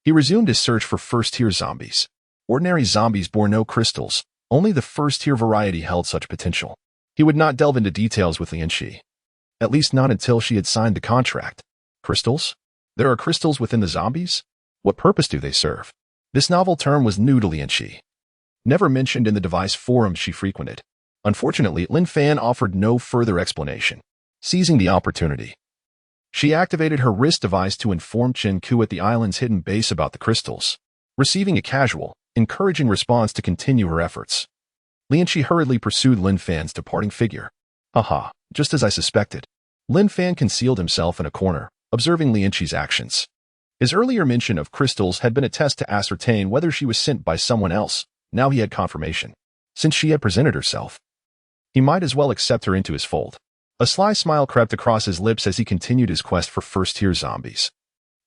he resumed his search for first-tier zombies. Ordinary zombies bore no crystals, only the first-tier variety held such potential. He would not delve into details with Lianqi, at least not until she had signed the contract. Crystals? There are crystals within the zombies? What purpose do they serve? This novel term was new to Lianqi, never mentioned in the device forums she frequented. Unfortunately, Lin Fan offered no further explanation. Seizing the opportunity, she activated her wrist device to inform Chen Ku at the island's hidden base about the crystals, receiving a casual, encouraging response to continue her efforts. Lin hurriedly pursued Lin Fan's departing figure. Haha, just as I suspected. Lin Fan concealed himself in a corner, observing Lianqi's actions. His earlier mention of crystals had been a test to ascertain whether she was sent by someone else. Now he had confirmation. Since she had presented herself, he might as well accept her into his fold. A sly smile crept across his lips as he continued his quest for first-tier zombies.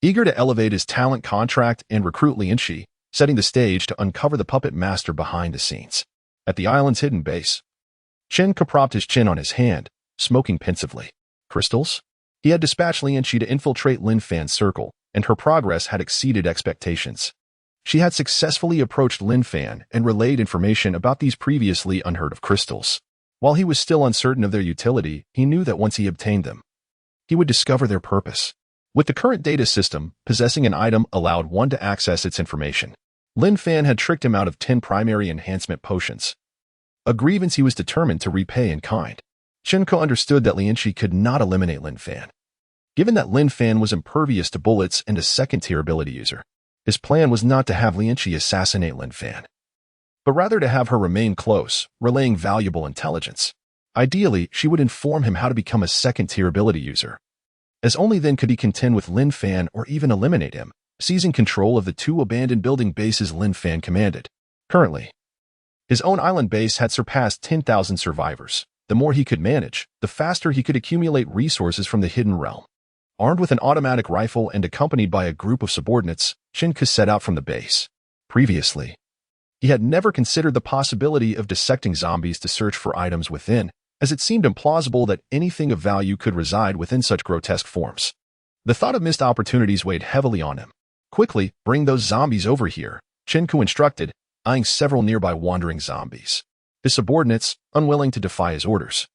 Eager to elevate his talent contract and recruit Lianqi, setting the stage to uncover the puppet master behind the scenes. At the island's hidden base, Chen Ke propped his chin on his hand, smoking pensively. Crystals? He had dispatched Lianqi to infiltrate Lin Fan's circle, and her progress had exceeded expectations. She had successfully approached Lin Fan and relayed information about these previously unheard-of crystals. While he was still uncertain of their utility, he knew that once he obtained them, he would discover their purpose. With the current data system, possessing an item allowed one to access its information. Lin Fan had tricked him out of 10 primary enhancement potions, a grievance he was determined to repay in kind. Chen Ke understood that Lianqi could not eliminate Lin Fan. Given that Lin Fan was impervious to bullets and a second-tier ability user, his plan was not to have Lianqi assassinate Lin Fan, but rather to have her remain close, relaying valuable intelligence. Ideally, she would inform him how to become a second-tier ability user, as only then could he contend with Lin Fan or even eliminate him, seizing control of the 2 abandoned building bases Lin Fan commanded. Currently, his own island base had surpassed 10,000 survivors. The more he could manage, the faster he could accumulate resources from the hidden realm. Armed with an automatic rifle and accompanied by a group of subordinates, Chen Ke set out from the base. Previously, he had never considered the possibility of dissecting zombies to search for items within, as it seemed implausible that anything of value could reside within such grotesque forms. The thought of missed opportunities weighed heavily on him. Quickly, bring those zombies over here, Chen Ke instructed, eyeing several nearby wandering zombies. His subordinates, unwilling to defy his orders,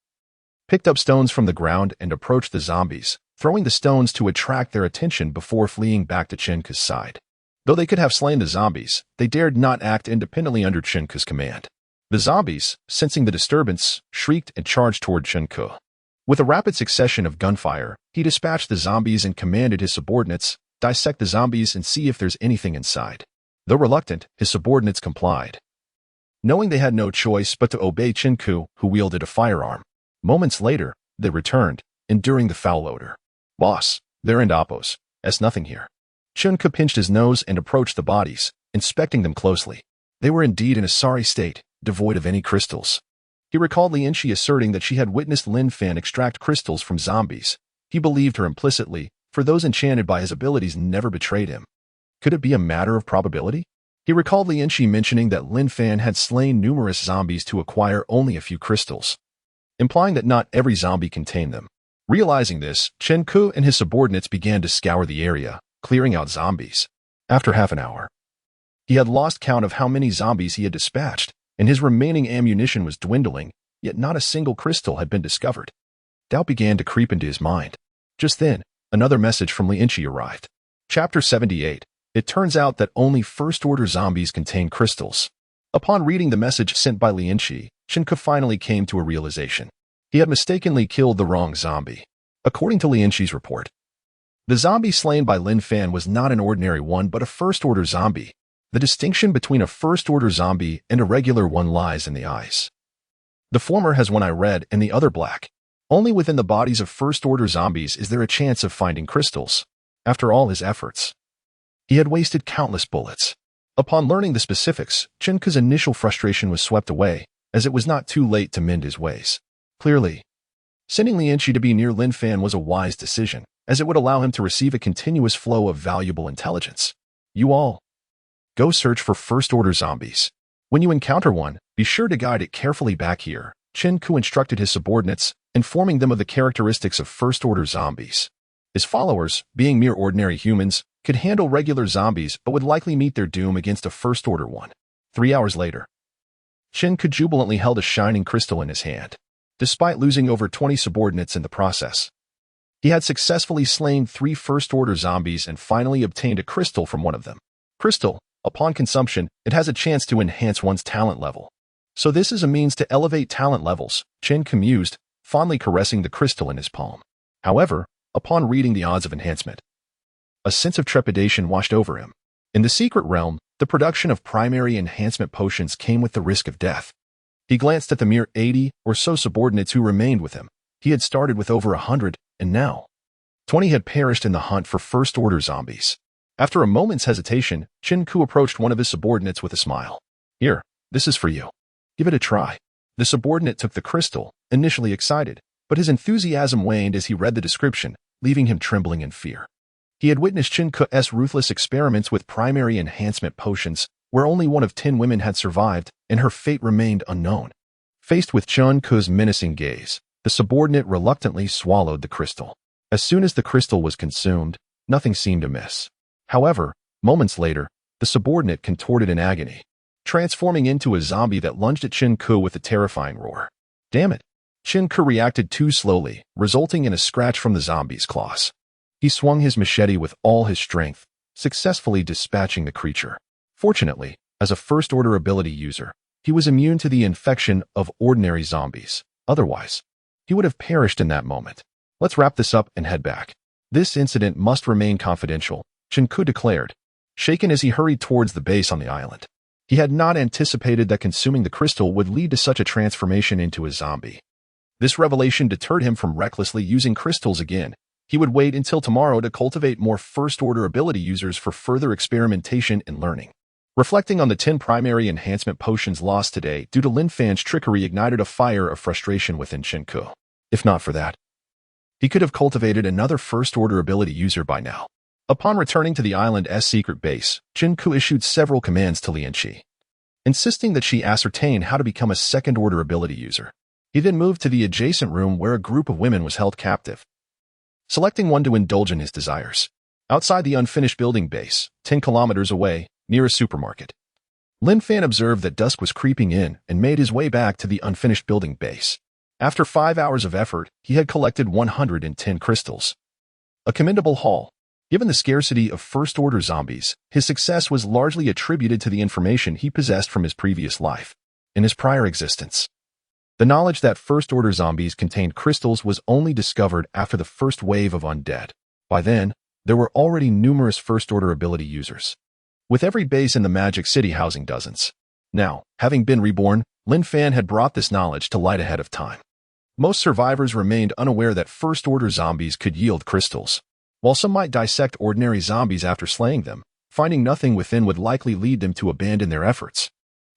picked up stones from the ground and approached the zombies, throwing the stones to attract their attention before fleeing back to Chen Ke's side. Though they could have slain the zombies, they dared not act independently under Chen Ke's command. The zombies, sensing the disturbance, shrieked and charged toward Chen Ke. With a rapid succession of gunfire, he dispatched the zombies and commanded his subordinates, dissect the zombies and see if there's anything inside. Though reluctant, his subordinates complied, knowing they had no choice but to obey Chen Ke, who wielded a firearm. Moments later, they returned, enduring the foul odor. Boss, they're in Appos. There's nothing here. Chen Ke pinched his nose and approached the bodies, inspecting them closely. They were indeed in a sorry state, devoid of any crystals. He recalled Lianqi asserting that she had witnessed Lin Fan extract crystals from zombies. He believed her implicitly, for those enchanted by his abilities never betrayed him. Could it be a matter of probability? He recalled Lianqi mentioning that Lin Fan had slain numerous zombies to acquire only a few crystals, implying that not every zombie contained them. Realizing this, Chen Ke and his subordinates began to scour the area, clearing out zombies. After half an hour, he had lost count of how many zombies he had dispatched, and his remaining ammunition was dwindling, yet not a single crystal had been discovered. Doubt began to creep into his mind. Just then, another message from Lianqi arrived. Chapter 78. It turns out that only first-order zombies contain crystals. Upon reading the message sent by Lianqi, Chen Ke finally came to a realization. He had mistakenly killed the wrong zombie. According to Lianqi's report, the zombie slain by Lin Fan was not an ordinary one but a first-order zombie. The distinction between a first-order zombie and a regular one lies in the eyes. The former has one eye red and the other black. Only within the bodies of first-order zombies is there a chance of finding crystals. After all his efforts, he had wasted countless bullets. Upon learning the specifics, Chen Ke's initial frustration was swept away, as it was not too late to mend his ways. Clearly, sending Lianqi to be near Lin Fan was a wise decision, as it would allow him to receive a continuous flow of valuable intelligence. You all, go search for first-order zombies. When you encounter one, be sure to guide it carefully back here, Chen Ke instructed his subordinates, informing them of the characteristics of first-order zombies. His followers, being mere ordinary humans, could handle regular zombies but would likely meet their doom against a first-order one. 3 hours later, Chen Ke jubilantly held a shining crystal in his hand. Despite losing over 20 subordinates in the process, he had successfully slain 3 first-order zombies and finally obtained a crystal from one of them. Crystal, upon consumption, it has a chance to enhance one's talent level. So this is a means to elevate talent levels, Chen Ke mused, fondly caressing the crystal in his palm. However, upon reading the odds of enhancement, a sense of trepidation washed over him. In the secret realm, the production of primary enhancement potions came with the risk of death. He glanced at the mere 80 or so subordinates who remained with him. He had started with over 100, and now 20 had perished in the hunt for first-order zombies. After a moment's hesitation, Chen Ku approached one of his subordinates with a smile. "Here, this is for you. Give it a try." The subordinate took the crystal, initially excited, but his enthusiasm waned as he read the description, leaving him trembling in fear. He had witnessed Chen Ku's ruthless experiments with primary enhancement potions, where only one of 10 women had survived, and her fate remained unknown. Faced with Chen Ku's menacing gaze, the subordinate reluctantly swallowed the crystal. As soon as the crystal was consumed, nothing seemed amiss. However, moments later, the subordinate contorted in agony, transforming into a zombie that lunged at Chen Ku with a terrifying roar. Damn it! Chen Ku reacted too slowly, resulting in a scratch from the zombie's claws. He swung his machete with all his strength, successfully dispatching the creature. Fortunately, as a first-order ability user, he was immune to the infection of ordinary zombies. Otherwise, he would have perished in that moment. Let's wrap this up and head back. This incident must remain confidential, Chen Ku declared, shaken as he hurried towards the base on the island. He had not anticipated that consuming the crystal would lead to such a transformation into a zombie. This revelation deterred him from recklessly using crystals again. He would wait until tomorrow to cultivate more first-order ability users for further experimentation and learning. Reflecting on the 10 primary enhancement potions lost today due to Lin Fan's trickery ignited a fire of frustration within Chen Ku. If not for that, he could have cultivated another first-order ability user by now. Upon returning to the island's secret base, Chen Ku issued several commands to Lin Fan, insisting that she ascertain how to become a second-order ability user. He then moved to the adjacent room where a group of women was held captive, selecting one to indulge in his desires. Outside the unfinished building base, 10 kilometers away, near a supermarket, Lin Fan observed that dusk was creeping in and made his way back to the unfinished building base. After 5 hours of effort, he had collected 110 crystals. A commendable haul. Given the scarcity of first-order zombies, his success was largely attributed to the information he possessed from his previous life. In his prior existence, the knowledge that first-order zombies contained crystals was only discovered after the first wave of undead. By then, there were already numerous first-order ability users, with every base in the Magic City housing dozens. Now, having been reborn, Lin Fan had brought this knowledge to light ahead of time. Most survivors remained unaware that first-order zombies could yield crystals. While some might dissect ordinary zombies after slaying them, finding nothing within would likely lead them to abandon their efforts.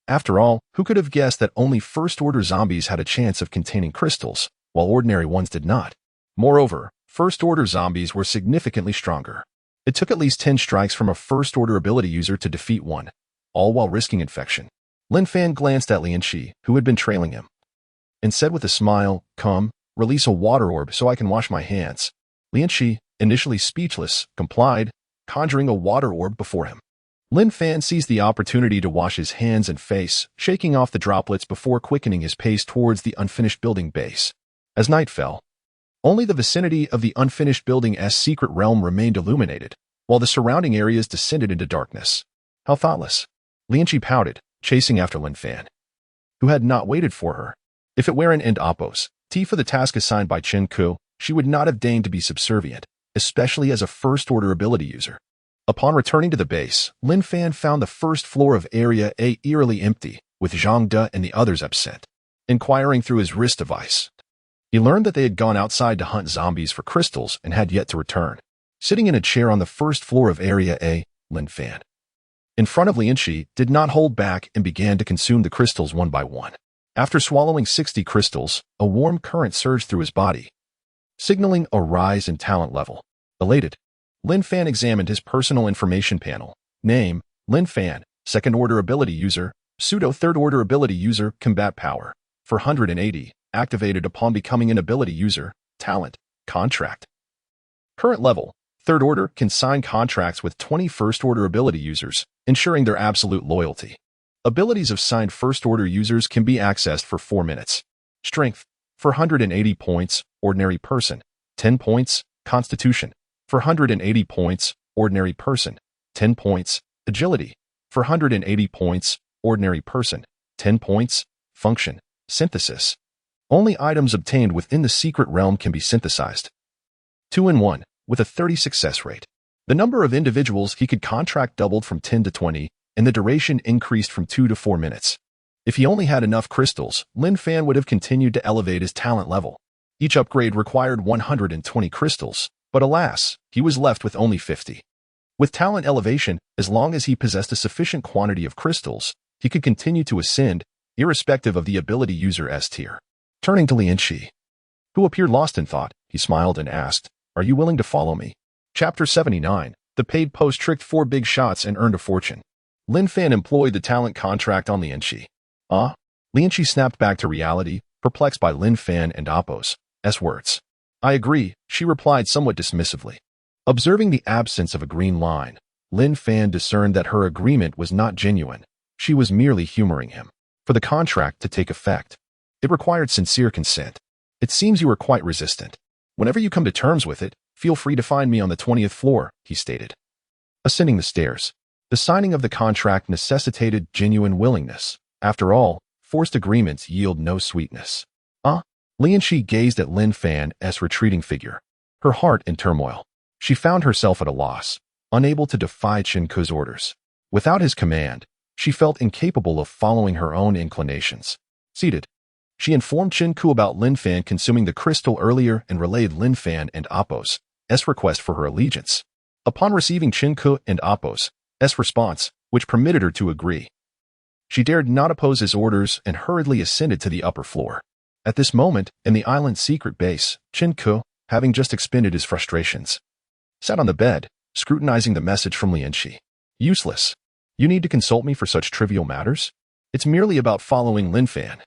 After all, who could have guessed that only first-order zombies had a chance of containing crystals, while ordinary ones did not? Moreover, first-order zombies were significantly stronger. It took at least 10 strikes from a first-order ability user to defeat one, all while risking infection. Lin Fan glanced at Lin Fan, who had been trailing him, and said with a smile, "Come, release a water orb so I can wash my hands." Lin Fan, initially speechless, complied, conjuring a water orb before him. Lin Fan seized the opportunity to wash his hands and face, shaking off the droplets before quickening his pace towards the unfinished building base. As night fell, only the vicinity of the unfinished building's secret realm remained illuminated, while the surrounding areas descended into darkness. How thoughtless. Lin Fan pouted, chasing after Lin Fan, who had not waited for her. If it were an end oppos, for the task assigned by Chen Ku, she would not have deigned to be subservient, especially as a first-order ability user. Upon returning to the base, Lin Fan found the first floor of Area A eerily empty, with Zhang De and the others absent. Inquiring through his wrist device, he learned that they had gone outside to hunt zombies for crystals and had yet to return. Sitting in a chair on the first floor of Area A, Lin Fan, in front of Lin Fan, did not hold back and began to consume the crystals one by one. After swallowing 60 crystals, a warm current surged through his body, signaling a rise in talent level. Elated, Lin Fan examined his personal information panel. Name, Lin Fan, second-order ability user, pseudo-third-order ability user, combat power, 480, activated upon becoming an ability user, talent, contract. Current level, third order, can sign contracts with 20 first-order ability users, ensuring their absolute loyalty. Abilities of signed first-order users can be accessed for 4 minutes. Strength, 480 points, ordinary person, 10 points, constitution, 480 points, ordinary person, 10 points, agility, 480 points, ordinary person, 10 points, function, synthesis, Only items obtained within the secret realm can be synthesized. 2 in 1, with a 30 success rate. The number of individuals he could contract doubled from 10 to 20, and the duration increased from 2 to 4 minutes. If he only had enough crystals, Lin Fan would have continued to elevate his talent level. Each upgrade required 120 crystals, but alas, he was left with only 50. With talent elevation, as long as he possessed a sufficient quantity of crystals, he could continue to ascend, irrespective of the ability user S tier. Turning to Lin Fan, who appeared lost in thought, he smiled and asked, "Are you willing to follow me?" Chapter 79. The paid post tricked 4 big shots and earned a fortune. Lin Fan employed the talent contract on Lin Fan. Lin Fan snapped back to reality, perplexed by Lin Fan and Appo's words. "I agree," she replied somewhat dismissively. Observing the absence of a green line, Lin Fan discerned that her agreement was not genuine. She was merely humoring him. For the contract to take effect, it required sincere consent. "It seems you are quite resistant. Whenever you come to terms with it, feel free to find me on the 20th floor," he stated. Ascending the stairs, the signing of the contract necessitated genuine willingness. After all, forced agreements yield no sweetness. Lin Fan gazed at Lin Fan's retreating figure, her heart in turmoil. She found herself at a loss, unable to defy Chen Ke's orders. Without his command, she felt incapable of following her own inclinations. Seated, she informed Chen Ke about Lin Fan consuming the crystal earlier and relayed Lin Fan and Appo's request for her allegiance. Upon receiving Chen Ke and Appo's response, which permitted her to agree, she dared not oppose his orders and hurriedly ascended to the upper floor. At this moment, in the island's secret base, Chen Ke, having just expended his frustrations, sat on the bed, scrutinizing the message from Lin Fan. "Useless. You need to consult me for such trivial matters? It's merely about following Lin Fan.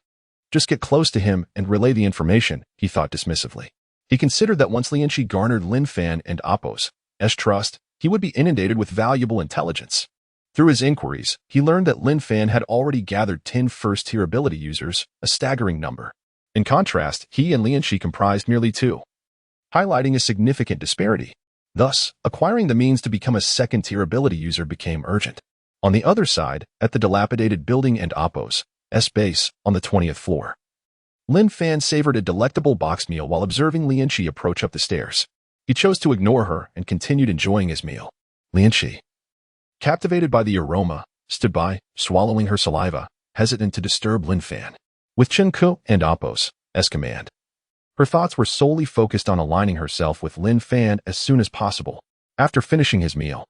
Just get close to him and relay the information," he thought dismissively. He considered that once Lin Fan garnered Lin Fan and Appo's trust, he would be inundated with valuable intelligence. Through his inquiries, he learned that Lin Fan had already gathered 10 first-tier ability users, a staggering number. In contrast, he and Lin Fan comprised merely 2, highlighting a significant disparity. Thus, acquiring the means to become a second-tier ability user became urgent. On the other side, at the dilapidated building and Appo's base on the 20th floor, Lin Fan savored a delectable box meal while observing Lin Fan approach up the stairs. He chose to ignore her and continued enjoying his meal. Lin Fan, captivated by the aroma, stood by, swallowing her saliva, hesitant to disturb Lin Fan. With Chen Ke and Appo's command, her thoughts were solely focused on aligning herself with Lin Fan as soon as possible. After finishing his meal,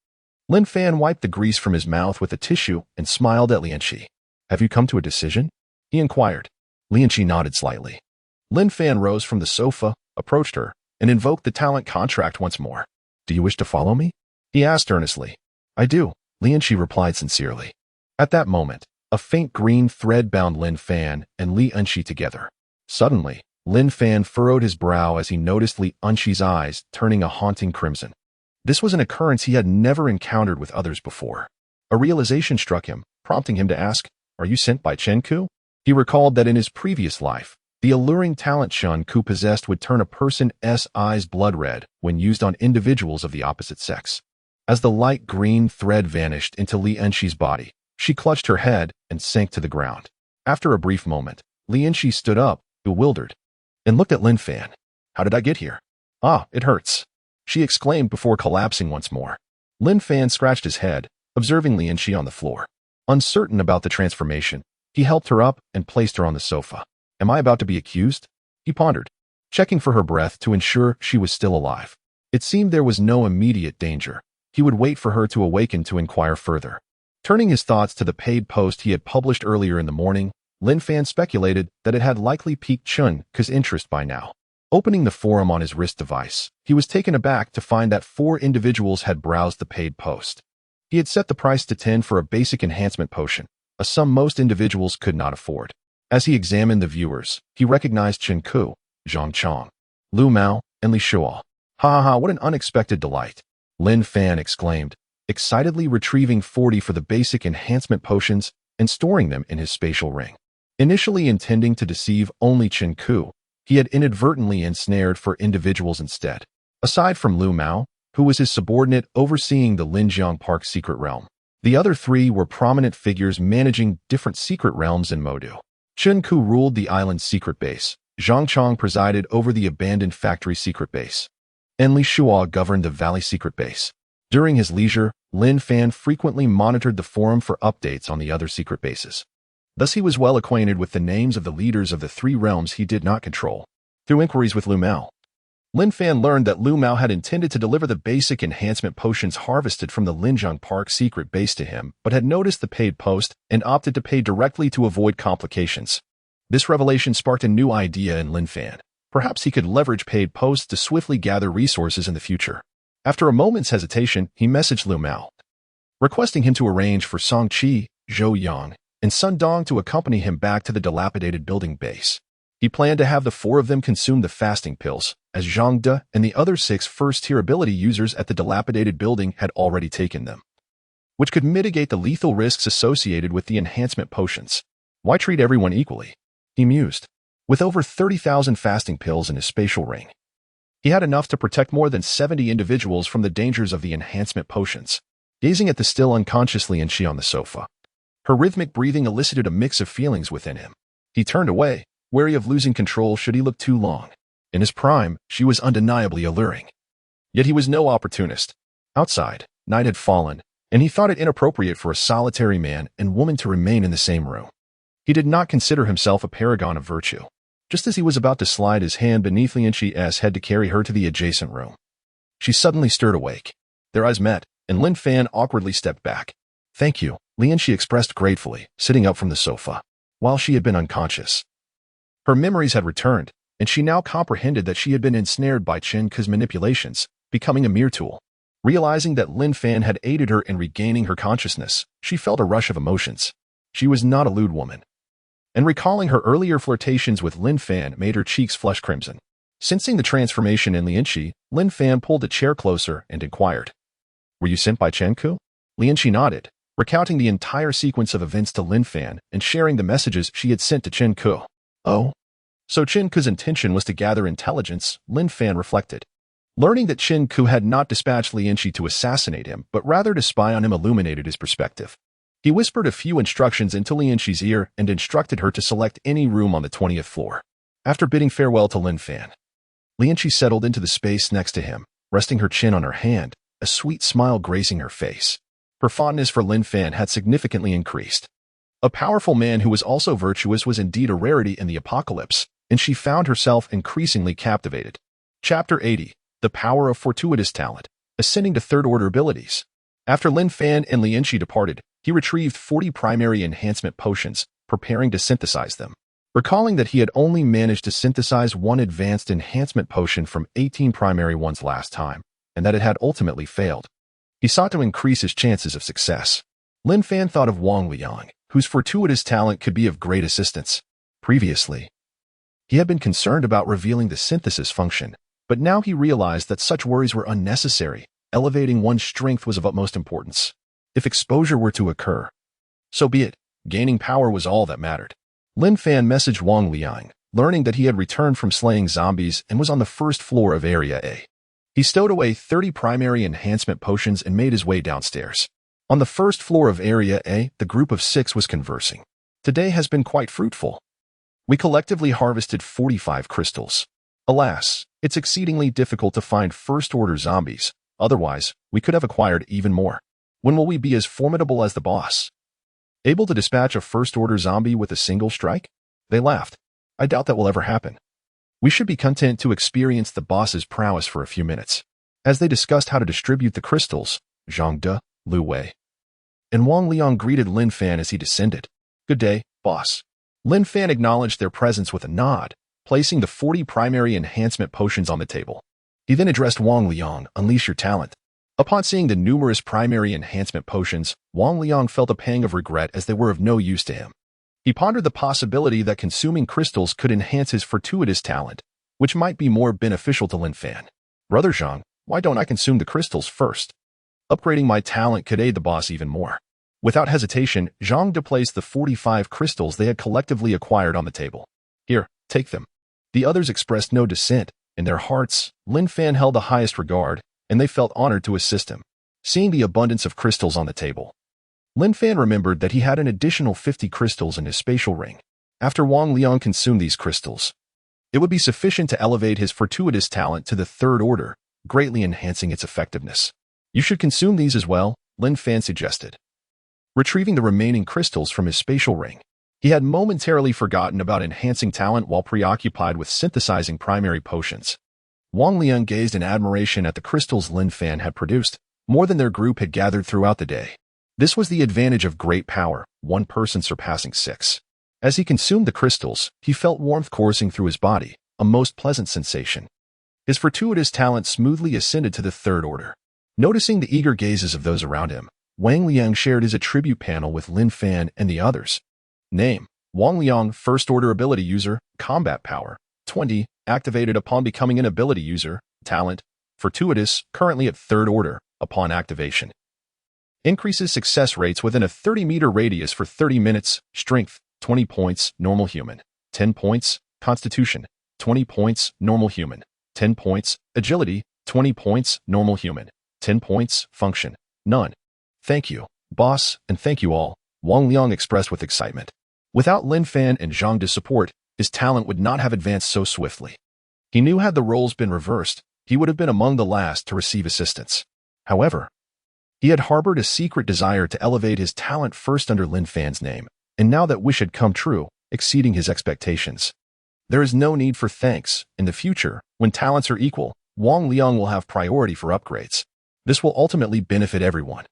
Lin Fan wiped the grease from his mouth with a tissue and smiled at Lin Fan. "Have you come to a decision?" he inquired. Lin Fan nodded slightly. Lin Fan rose from the sofa, approached her, and invoked the talent contract once more. "Do you wish to follow me?" he asked earnestly. "I do," Lin Fan replied sincerely. At that moment, a faint green thread bound Lin Fan and Lin Fan together. Suddenly, Lin Fan furrowed his brow as he noticed Lin Fan's eyes turning a haunting crimson. This was an occurrence he had never encountered with others before. A realization struck him, prompting him to ask, "Are you sent by Chen Ke?" He recalled that in his previous life, the alluring talent Chen Ke possessed would turn a person's eyes blood red when used on individuals of the opposite sex. As the light green thread vanished into Lin Fan's body, she clutched her head and sank to the ground. After a brief moment, Lin Fan stood up, bewildered, and looked at Lin Fan. "How did I get here?" It hurts," she exclaimed before collapsing once more. Lin Fan scratched his head, observing Lin Fan on the floor. Uncertain about the transformation, he helped her up and placed her on the sofa. "Am I about to be accused?" he pondered, checking for her breath to ensure she was still alive. It seemed there was no immediate danger. He would wait for her to awaken to inquire further. Turning his thoughts to the paid post he had published earlier in the morning, Lin Fan speculated that it had likely piqued Chen Ke's interest by now. Opening the forum on his wrist device, he was taken aback to find that 4 individuals had browsed the paid post. He had set the price to 10 for a basic enhancement potion, a sum most individuals could not afford. As he examined the viewers, he recognized Chen Ke, Zhang Chong, Lu Mao, and Li Shuo. "Ha, what an unexpected delight," Lin Fan exclaimed, excitedly retrieving 40 for the basic enhancement potions and storing them in his spatial ring. Initially intending to deceive only Chen Ke, he had inadvertently ensnared 4 individuals instead. Aside from Lu Mao, who was his subordinate overseeing the Linjiang Park secret realm, the other 3 were prominent figures managing different secret realms in Modu. Chen Ke ruled the island's secret base, Zhang Chong presided over the abandoned factory secret base, and Li Shuo governed the valley secret base. During his leisure, Lin Fan frequently monitored the forum for updates on the other secret bases. Thus he was well acquainted with the names of the leaders of the three realms he did not control. Through inquiries with Lu Mao, Lin Fan learned that Lu Mao had intended to deliver the basic enhancement potions harvested from the Linjiang Park secret base to him, but had noticed the paid post and opted to pay directly to avoid complications. This revelation sparked a new idea in Lin Fan. Perhaps he could leverage paid posts to swiftly gather resources in the future. After a moment's hesitation, he messaged Lu Mao, requesting him to arrange for Song Qi, Zhou Yang, and Sun Dong to accompany him back to the dilapidated building base. He planned to have the four of them consume the fasting pills, as Zhang De and the other 6 first-tier ability users at the dilapidated building had already taken them, which could mitigate the lethal risks associated with the enhancement potions. Why treat everyone equally? He mused. With over 30,000 fasting pills in his spatial ring, he had enough to protect more than 70 individuals from the dangers of the enhancement potions. Gazing at the still unconscious Lin Fan on the sofa, her rhythmic breathing elicited a mix of feelings within him. He turned away, wary of losing control should he look too long. In his prime, she was undeniably alluring. Yet he was no opportunist. Outside, night had fallen, and he thought it inappropriate for a solitary man and woman to remain in the same room. He did not consider himself a paragon of virtue. Just as he was about to slide his hand beneath Lin Fan's head to carry her to the adjacent room, she suddenly stirred awake. Their eyes met, and Lin Fan awkwardly stepped back. "Thank you," Lin Fan expressed gratefully, sitting up from the sofa. While she had been unconscious, her memories had returned, and she now comprehended that she had been ensnared by Chen Ke's manipulations, becoming a mere tool. Realizing that Lin Fan had aided her in regaining her consciousness, she felt a rush of emotions. She was not a lewd woman, and recalling her earlier flirtations with Lin Fan made her cheeks flush crimson. Sensing the transformation in Lin Fan pulled a chair closer and inquired, "Were you sent by Chen Ke?" Lin Fan nodded, recounting the entire sequence of events to Lin Fan and sharing the messages she had sent to Chen Ke. Oh, so Chen Ke's intention was to gather intelligence, Lin Fan reflected. Learning that Chen Ke had not dispatched Lin Fan to assassinate him, but rather to spy on him illuminated his perspective. He whispered a few instructions into Lin Fan's ear and instructed her to select any room on the 20th floor. After bidding farewell to Lin Fan, Lin Fan settled into the space next to him, resting her chin on her hand, a sweet smile gracing her face. Her fondness for Lin Fan had significantly increased. A powerful man who was also virtuous was indeed a rarity in the apocalypse, and she found herself increasingly captivated. Chapter 80. The Power of Fortuitous Talent. Ascending to Third-Order Abilities. After Lin Fan and Lin Fan departed, he retrieved 40 primary enhancement potions, preparing to synthesize them. Recalling that he had only managed to synthesize one advanced enhancement potion from 18 primary ones last time, and that it had ultimately failed, he sought to increase his chances of success. Lin Fan thought of Wang Liang, whose fortuitous talent could be of great assistance. Previously, he had been concerned about revealing the synthesis function, but now he realized that such worries were unnecessary. Elevating one's strength was of utmost importance. If exposure were to occur, so be it. Gaining power was all that mattered. Lin Fan messaged Wang Liang, learning that he had returned from slaying zombies and was on the first floor of Area A. He stowed away 30 primary enhancement potions and made his way downstairs. On the first floor of Area A, the group of 6 was conversing. Today has been quite fruitful. We collectively harvested 45 crystals. Alas, it's exceedingly difficult to find first-order zombies. Otherwise, we could have acquired even more. When will we be as formidable as the boss? Able to dispatch a first-order zombie with a single strike? They laughed. I doubt that will ever happen. We should be content to experience the boss's prowess for a few minutes. As they discussed how to distribute the crystals, Zhang De, Lu Wei, and Wang Liang greeted Lin Fan as he descended. Good day, boss. Lin Fan acknowledged their presence with a nod, placing the 40 primary enhancement potions on the table. He then addressed Wang Liang, unleash your talent. Upon seeing the numerous primary enhancement potions, Wang Liang felt a pang of regret as they were of no use to him. He pondered the possibility that consuming crystals could enhance his fortuitous talent, which might be more beneficial to Lin Fan. Brother Zhang, why don't I consume the crystals first? Upgrading my talent could aid the boss even more. Without hesitation, Zhang De placed the 45 crystals they had collectively acquired on the table. Here, take them. The others expressed no dissent. In their hearts, Lin Fan held the highest regard, and they felt honored to assist him. Seeing the abundance of crystals on the table, Lin Fan remembered that he had an additional 50 crystals in his spatial ring. After Wang Liang consumed these crystals, It would be sufficient to elevate his fortuitous talent to the third order, greatly enhancing its effectiveness. You should consume these as well, Lin Fan suggested. Retrieving the remaining crystals from his spatial ring, he had momentarily forgotten about enhancing talent while preoccupied with synthesizing primary potions. Wang Liang gazed in admiration at the crystals Lin Fan had produced, more than their group had gathered throughout the day. This was the advantage of great power, one person surpassing 6. As he consumed the crystals, he felt warmth coursing through his body, a most pleasant sensation. His fortuitous talent smoothly ascended to the third order. Noticing the eager gazes of those around him, Wang Liang shared his attribute panel with Lin Fan and the others. Name: Wang Liang, First Order Ability User, Combat Power, 20, activated upon becoming an ability user, Talent, Fortuitous, currently at Third Order, upon activation. Increases success rates within a 30-meter radius for 30 minutes, Strength, 20 points, Normal Human, 10 points, Constitution, 20 points, Normal Human, 10 points, Agility, 20 points, Normal Human, 10 points, Function, None. Thank you, boss, and thank you all, Wang Liang expressed with excitement. Without Lin Fan and Zhang De's support, his talent would not have advanced so swiftly. He knew had the roles been reversed, he would have been among the last to receive assistance. However, he had harbored a secret desire to elevate his talent first under Lin Fan's name, and now that wish had come true, exceeding his expectations. There is no need for thanks. In the future, when talents are equal, Wang Liang will have priority for upgrades. This will ultimately benefit everyone.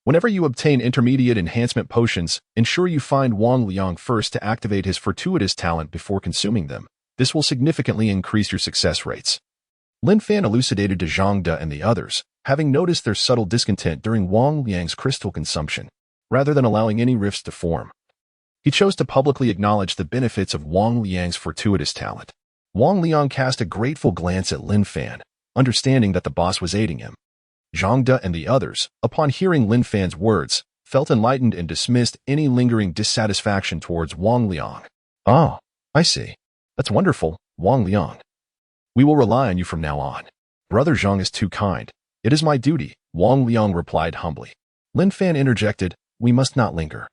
Whenever you obtain intermediate enhancement potions, ensure you find Wang Liang first to activate his fortuitous talent before consuming them. This will significantly increase your success rates. Lin Fan elucidated to Zhang De and the others, having noticed their subtle discontent during Wang Liang's crystal consumption, rather than allowing any rifts to form. He chose to publicly acknowledge the benefits of Wang Liang's fortuitous talent. Wang Liang cast a grateful glance at Lin Fan, understanding that the boss was aiding him. Zhang De and the others, upon hearing Lin Fan's words, felt enlightened and dismissed any lingering dissatisfaction towards Wang Liang. Oh, I see. That's wonderful, Wang Liang. We will rely on you from now on. Brother Zhang is too kind. It is my duty, Wang Liang replied humbly. Lin Fan interjected, we must not linger.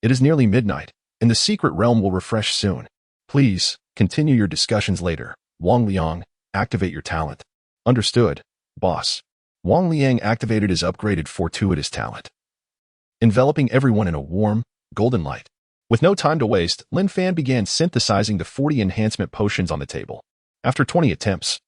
It is nearly midnight, and the secret realm will refresh soon. Please, continue your discussions later. Wang Liang, activate your talent. Understood, boss. Wang Liang activated his upgraded fortuitous talent, enveloping everyone in a warm, golden light. With no time to waste, Lin Fan began synthesizing the 40 enhancement potions on the table. After 20 attempts,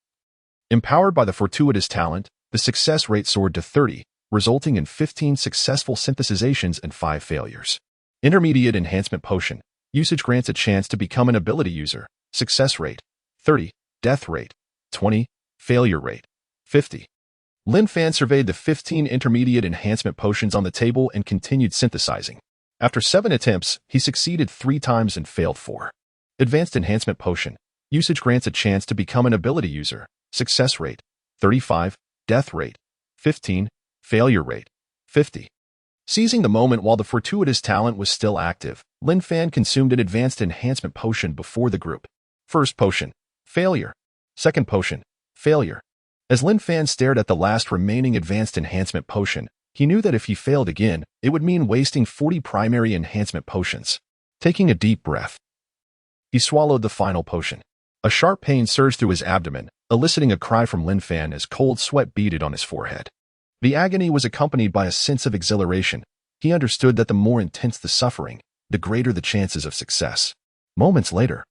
empowered by the fortuitous talent, the success rate soared to 30, resulting in 15 successful synthesizations and 5 failures. Intermediate enhancement potion. Usage grants a chance to become an ability user. Success rate, 30. Death rate, 20. Failure rate, 50. Lin Fan surveyed the 15 intermediate enhancement potions on the table and continued synthesizing. After 7 attempts, he succeeded 3 times and failed 4. Advanced enhancement potion. Usage grants a chance to become an ability user. Success rate, 35. Death rate, 15. Failure rate, 50. Seizing the moment while the fortuitous talent was still active, Lin Fan consumed an advanced enhancement potion before the group. First potion, failure. Second potion, failure. As Lin Fan stared at the last remaining advanced enhancement potion, he knew that if he failed again, it would mean wasting 40 primary enhancement potions. Taking a deep breath, he swallowed the final potion. A sharp pain surged through his abdomen, eliciting a cry from Lin Fan as cold sweat beaded on his forehead. The agony was accompanied by a sense of exhilaration. He understood that the more intense the suffering, the greater the chances of success. Moments later,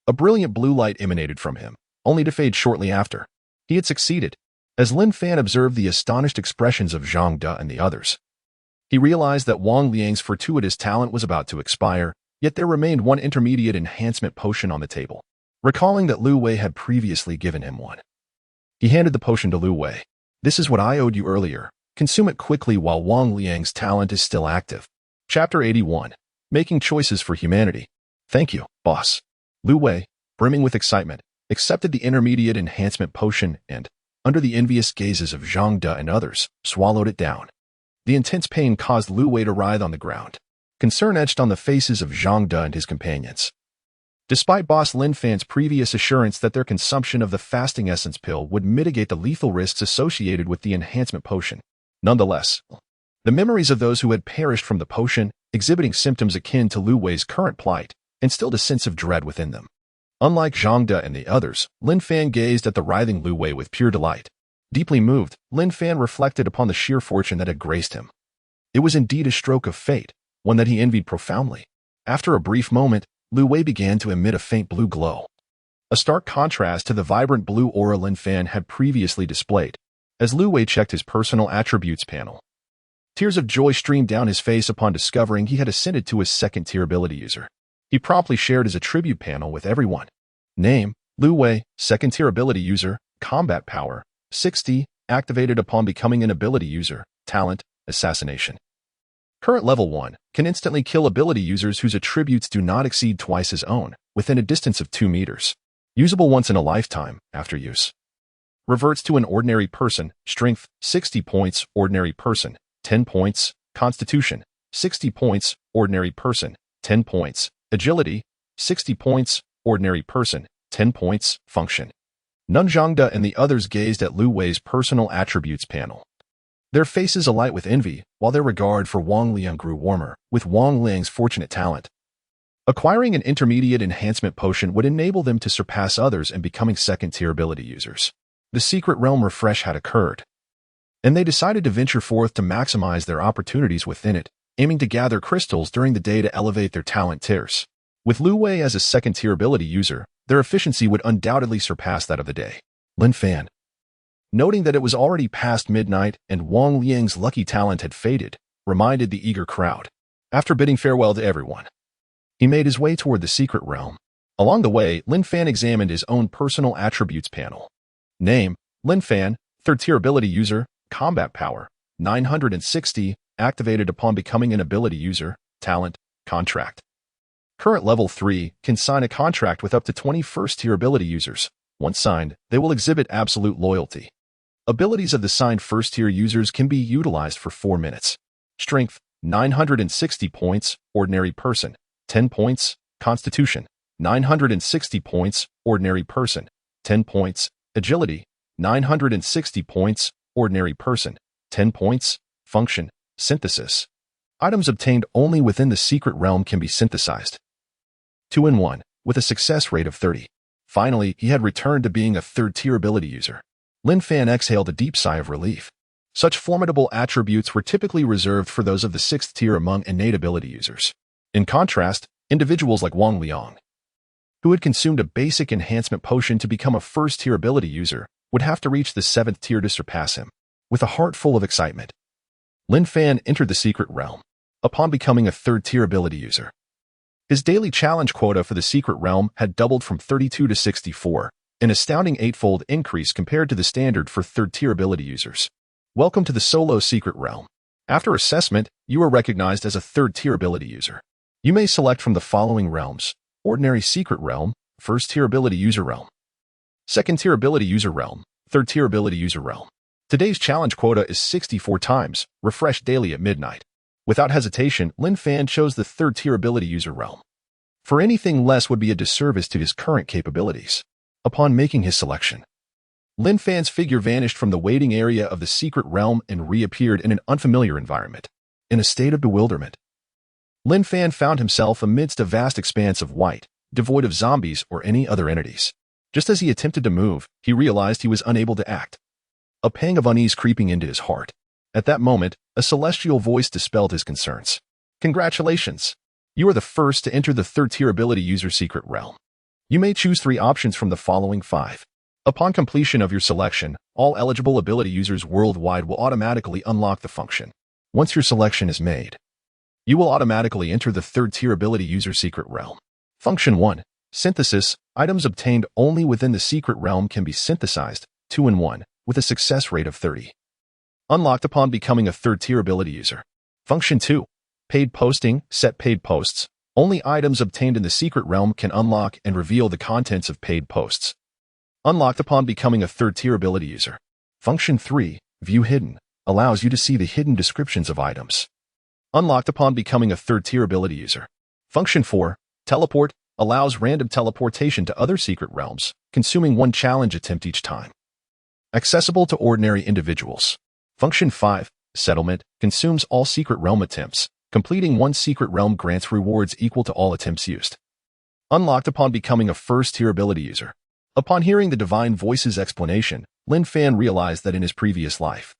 a brilliant blue light emanated from him, only to fade shortly after. He had succeeded. As Lin Fan observed the astonished expressions of Zhang De and the others, he realized that Wang Liang's fortuitous talent was about to expire, yet there remained one intermediate enhancement potion on the table. Recalling that Lu Wei had previously given him one, he handed the potion to Lu Wei. This is what I owed you earlier. Consume it quickly while Wang Liang's talent is still active. Chapter 81. Making Choices for Humanity. Thank you, boss. Lu Wei, brimming with excitement, accepted the intermediate enhancement potion and, under the envious gazes of Zhang De and others, swallowed it down. The intense pain caused Lu Wei to writhe on the ground. Concern etched on the faces of Zhang De and his companions. Despite boss Lin Fan's previous assurance that their consumption of the fasting essence pill would mitigate the lethal risks associated with the enhancement potion, nonetheless, the memories of those who had perished from the potion, exhibiting symptoms akin to Lu Wei's current plight, instilled a sense of dread within them. Unlike Zhangde and the others, Lin Fan gazed at the writhing Lu Wei with pure delight. Deeply moved, Lin Fan reflected upon the sheer fortune that had graced him. It was indeed a stroke of fate, one that he envied profoundly. After a brief moment, Lu Wei began to emit a faint blue glow. A stark contrast to the vibrant blue aura Lin Fan had previously displayed, as Lu Wei checked his personal attributes panel. Tears of joy streamed down his face upon discovering he had ascended to his second-tier ability user. He promptly shared his attribute panel with everyone. Name, Lu Wei, second-tier ability user, combat power, 60, activated upon becoming an ability user, talent, assassination. Current level 1, can instantly kill ability users whose attributes do not exceed twice his own, within a distance of 2 meters. Usable once in a lifetime, after use. Reverts to an ordinary person, strength, 60 points, ordinary person, 10 points, constitution, 60 points, ordinary person, 10 points, agility, 60 points, ordinary person, 10 points, function. Zhangde and the others gazed at Lu Wei's personal attributes panel. Their faces alight with envy, while their regard for Wang Liang grew warmer, with Wang Liang's fortunate talent. Acquiring an intermediate enhancement potion would enable them to surpass others in becoming second-tier ability users. The secret realm refresh had occurred, and they decided to venture forth to maximize their opportunities within it, aiming to gather crystals during the day to elevate their talent tiers. With Lu Wei as a second-tier ability user, their efficiency would undoubtedly surpass that of the day. Lin Fan, noting that it was already past midnight and Wang Liang's lucky talent had faded, reminded the eager crowd. After bidding farewell to everyone, he made his way toward the secret realm. Along the way, Lin Fan examined his own personal attributes panel. Name, Lin Fan, third-tier ability user, combat power, 960, activated upon becoming an ability user, talent, contract. Current level 3, can sign a contract with up to 20 first-tier ability users. Once signed, they will exhibit absolute loyalty. Abilities of the signed first-tier users can be utilized for 4 minutes. Strength, 960 points, ordinary person, 10 points, constitution, 960 points, ordinary person, 10 points, agility, 960 points, ordinary person, 10 points, function, synthesis. Items obtained only within the secret realm can be synthesized. 2-in-1, with a success rate of 30. Finally, he had returned to being a third-tier ability user. Lin Fan exhaled a deep sigh of relief. Such formidable attributes were typically reserved for those of the 6th tier among innate ability users. In contrast, individuals like Wang Liang, who had consumed a basic enhancement potion to become a first-tier ability user, would have to reach the 7th tier to surpass him. With a heart full of excitement, Lin Fan entered the secret realm. Upon becoming a third-tier ability user, his daily challenge quota for the secret realm had doubled from 32 to 64, an astounding 8-fold increase compared to the standard for third-tier ability users. Welcome to the solo secret realm. After assessment, you are recognized as a third-tier ability user. You may select from the following realms: ordinary secret realm, first-tier ability user realm, second-tier ability user realm, third-tier ability user realm. Today's challenge quota is 64 times, refreshed daily at midnight. Without hesitation, Lin Fan chose the third-tier ability user realm. For anything less would be a disservice to his current capabilities. Upon making his selection, Lin Fan's figure vanished from the waiting area of the secret realm and reappeared in an unfamiliar environment. In a state of bewilderment, Lin Fan found himself amidst a vast expanse of white, devoid of zombies or any other entities. Just as he attempted to move, he realized he was unable to act. A pang of unease creeping into his heart. At that moment, a celestial voice dispelled his concerns. Congratulations! You are the first to enter the third-tier ability user secret realm. You may choose 3 options from the following 5. Upon completion of your selection, all eligible ability users worldwide will automatically unlock the function. Once your selection is made, you will automatically enter the third-tier ability user secret realm. Function 1. Synthesis. Items obtained only within the secret realm can be synthesized, 2-in-1, with a success rate of 30. Unlocked upon becoming a third-tier ability user. Function 2. Paid posting. Set paid posts. Only items obtained in the secret realm can unlock and reveal the contents of paid posts. Unlocked upon becoming a third-tier ability user. Function 3. View hidden. Allows you to see the hidden descriptions of items. Unlocked upon becoming a third-tier ability user. Function 4. Teleport. Allows random teleportation to other secret realms, consuming 1 challenge attempt each time. Accessible to ordinary individuals. Function 5. Settlement. Consumes all secret realm attempts. Completing 1 secret realm grants rewards equal to all attempts used. unlocked upon becoming a first-tier ability user. Upon hearing the Divine Voice's explanation, Lin Fan realized that in his previous life,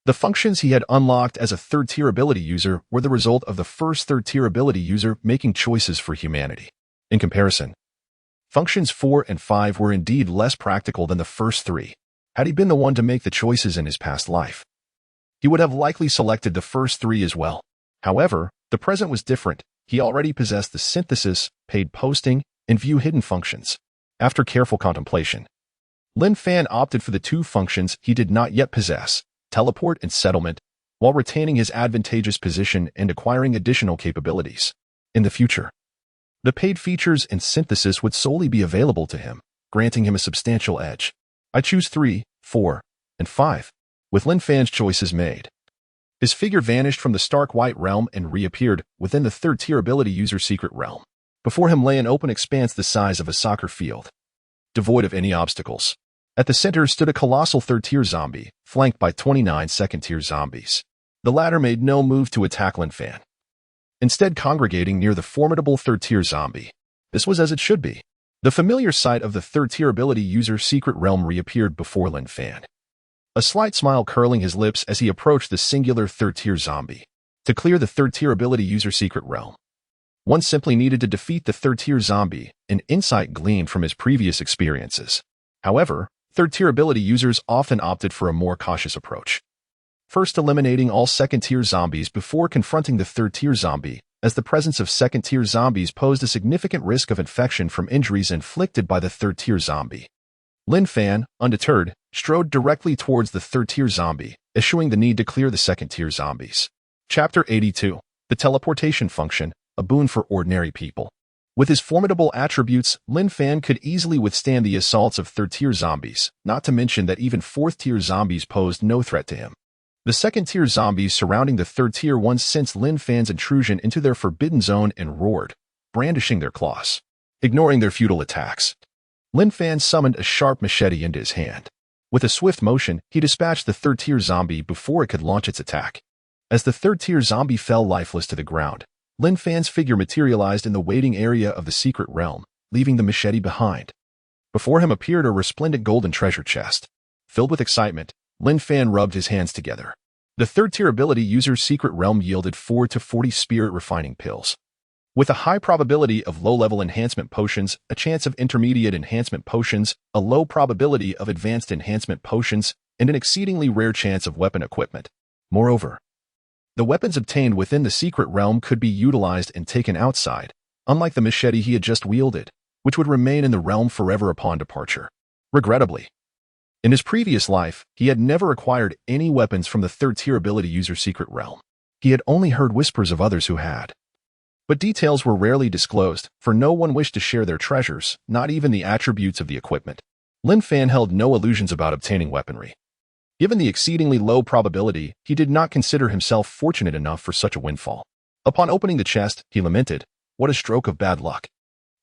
the functions he had unlocked as a third-tier ability user were the result of the first third-tier ability user making choices for humanity. In comparison, functions 4 and 5 were indeed less practical than the first 3. Had he been the one to make the choices in his past life, he would have likely selected the first 3 as well. However, the present was different. He already possessed the synthesis, paid posting, and view hidden functions. After careful contemplation, Lin Fan opted for the 2 functions he did not yet possess, teleport and settlement, while retaining his advantageous position and acquiring additional capabilities. In the future, the paid features and synthesis would solely be available to him, granting him a substantial edge. I choose 3, 4, and 5. With Lin Fan's choices made, his figure vanished from the stark white realm and reappeared within the third-tier ability user's secret realm. Before him lay an open expanse the size of a soccer field, devoid of any obstacles. At the center stood a colossal third-tier zombie, flanked by 29 second-tier zombies. The latter made no move to attack Lin Fan, instead congregating near the formidable third-tier zombie. This was as it should be. The familiar sight of the third-tier ability user's secret realm reappeared before Lin Fan, a slight smile curling his lips as he approached the singular third-tier zombie. To clear the third-tier ability user's secret realm, one simply needed to defeat the third-tier zombie, an insight gleaned from his previous experiences. However, third-tier ability users often opted for a more cautious approach, first eliminating all second-tier zombies before confronting the third-tier zombie, as the presence of second-tier zombies posed a significant risk of infection from injuries inflicted by the third-tier zombie. Lin Fan, undeterred, strode directly towards the third-tier zombie, eschewing the need to clear the second-tier zombies. Chapter 82. The Teleportation Function, a boon for ordinary people. With his formidable attributes, Lin Fan could easily withstand the assaults of third-tier zombies, not to mention that even fourth-tier zombies posed no threat to him. The second-tier zombies surrounding the third-tier ones sensed Lin Fan's intrusion into their forbidden zone and roared, brandishing their claws. Ignoring their futile attacks, Lin Fan summoned a sharp machete into his hand. With a swift motion, he dispatched the third-tier zombie before it could launch its attack. As the third-tier zombie fell lifeless to the ground, Lin Fan's figure materialized in the waiting area of the secret realm, leaving the machete behind. Before him appeared a resplendent golden treasure chest. Filled with excitement, Lin Fan rubbed his hands together. The third-tier ability user's secret realm yielded 4 to 40 spirit refining pills. With a high probability of low-level enhancement potions, a chance of intermediate enhancement potions, a low probability of advanced enhancement potions, and an exceedingly rare chance of weapon equipment. Moreover, the weapons obtained within the secret realm could be utilized and taken outside, unlike the machete he had just wielded, which would remain in the realm forever upon departure. Regrettably, in his previous life, he had never acquired any weapons from the third-tier ability user's secret realm. He had only heard whispers of others who had. But details were rarely disclosed, for no one wished to share their treasures, not even the attributes of the equipment. Lin Fan held no illusions about obtaining weaponry. Given the exceedingly low probability, he did not consider himself fortunate enough for such a windfall. Upon opening the chest, he lamented, "What a stroke of bad luck."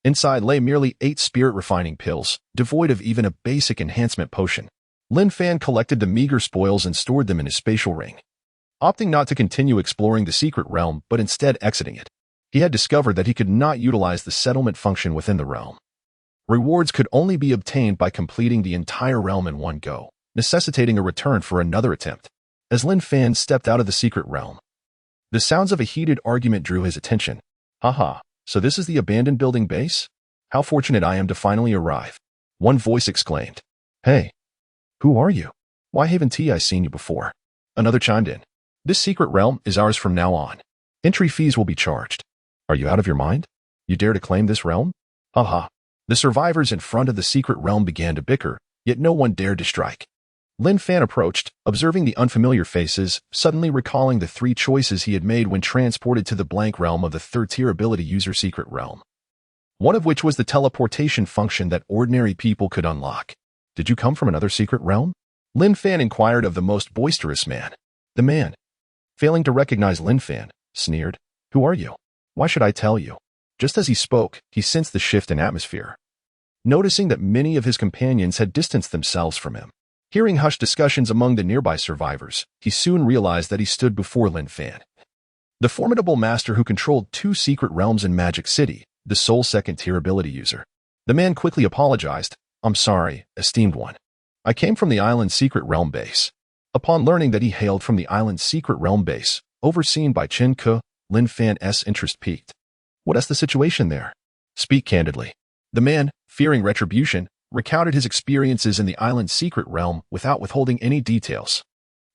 Inside lay merely 8 spirit-refining pills, devoid of even a basic enhancement potion. Lin Fan collected the meager spoils and stored them in his spatial ring, opting not to continue exploring the secret realm but instead exiting it. He had discovered that he could not utilize the settlement function within the realm. Rewards could only be obtained by completing the entire realm in one go, necessitating a return for another attempt. As Lin Fan stepped out of the secret realm, the sounds of a heated argument drew his attention. "Haha, so this is the abandoned building base? How fortunate I am to finally arrive." One voice exclaimed. "Hey, who are you? Why haven't I seen you before?" Another chimed in. "This secret realm is ours from now on. Entry fees will be charged." "Are you out of your mind? You dare to claim this realm?" Haha. The survivors in front of the secret realm began to bicker, yet no one dared to strike. Lin Fan approached, observing the unfamiliar faces, suddenly recalling the 3 choices he had made when transported to the blank realm of the third-tier ability user secret realm. One of which was the teleportation function that ordinary people could unlock. "Did you come from another secret realm?" Lin Fan inquired of the most boisterous man. The man, failing to recognize Lin Fan, sneered, "Who are you? Why should I tell you?" Just as he spoke, he sensed the shift in atmosphere, noticing that many of his companions had distanced themselves from him. Hearing hushed discussions among the nearby survivors, he soon realized that he stood before Lin Fan, the formidable master who controlled 2 secret realms in Magic City, the sole second-tier ability user. The man quickly apologized. "I'm sorry, esteemed one. I came from the island's secret realm base." Upon learning that he hailed from the island's secret realm base, overseen by Chen Ke, Lin Fan's interest peaked. "What is the situation there? Speak candidly." The man, fearing retribution, recounted his experiences in the island's secret realm without withholding any details.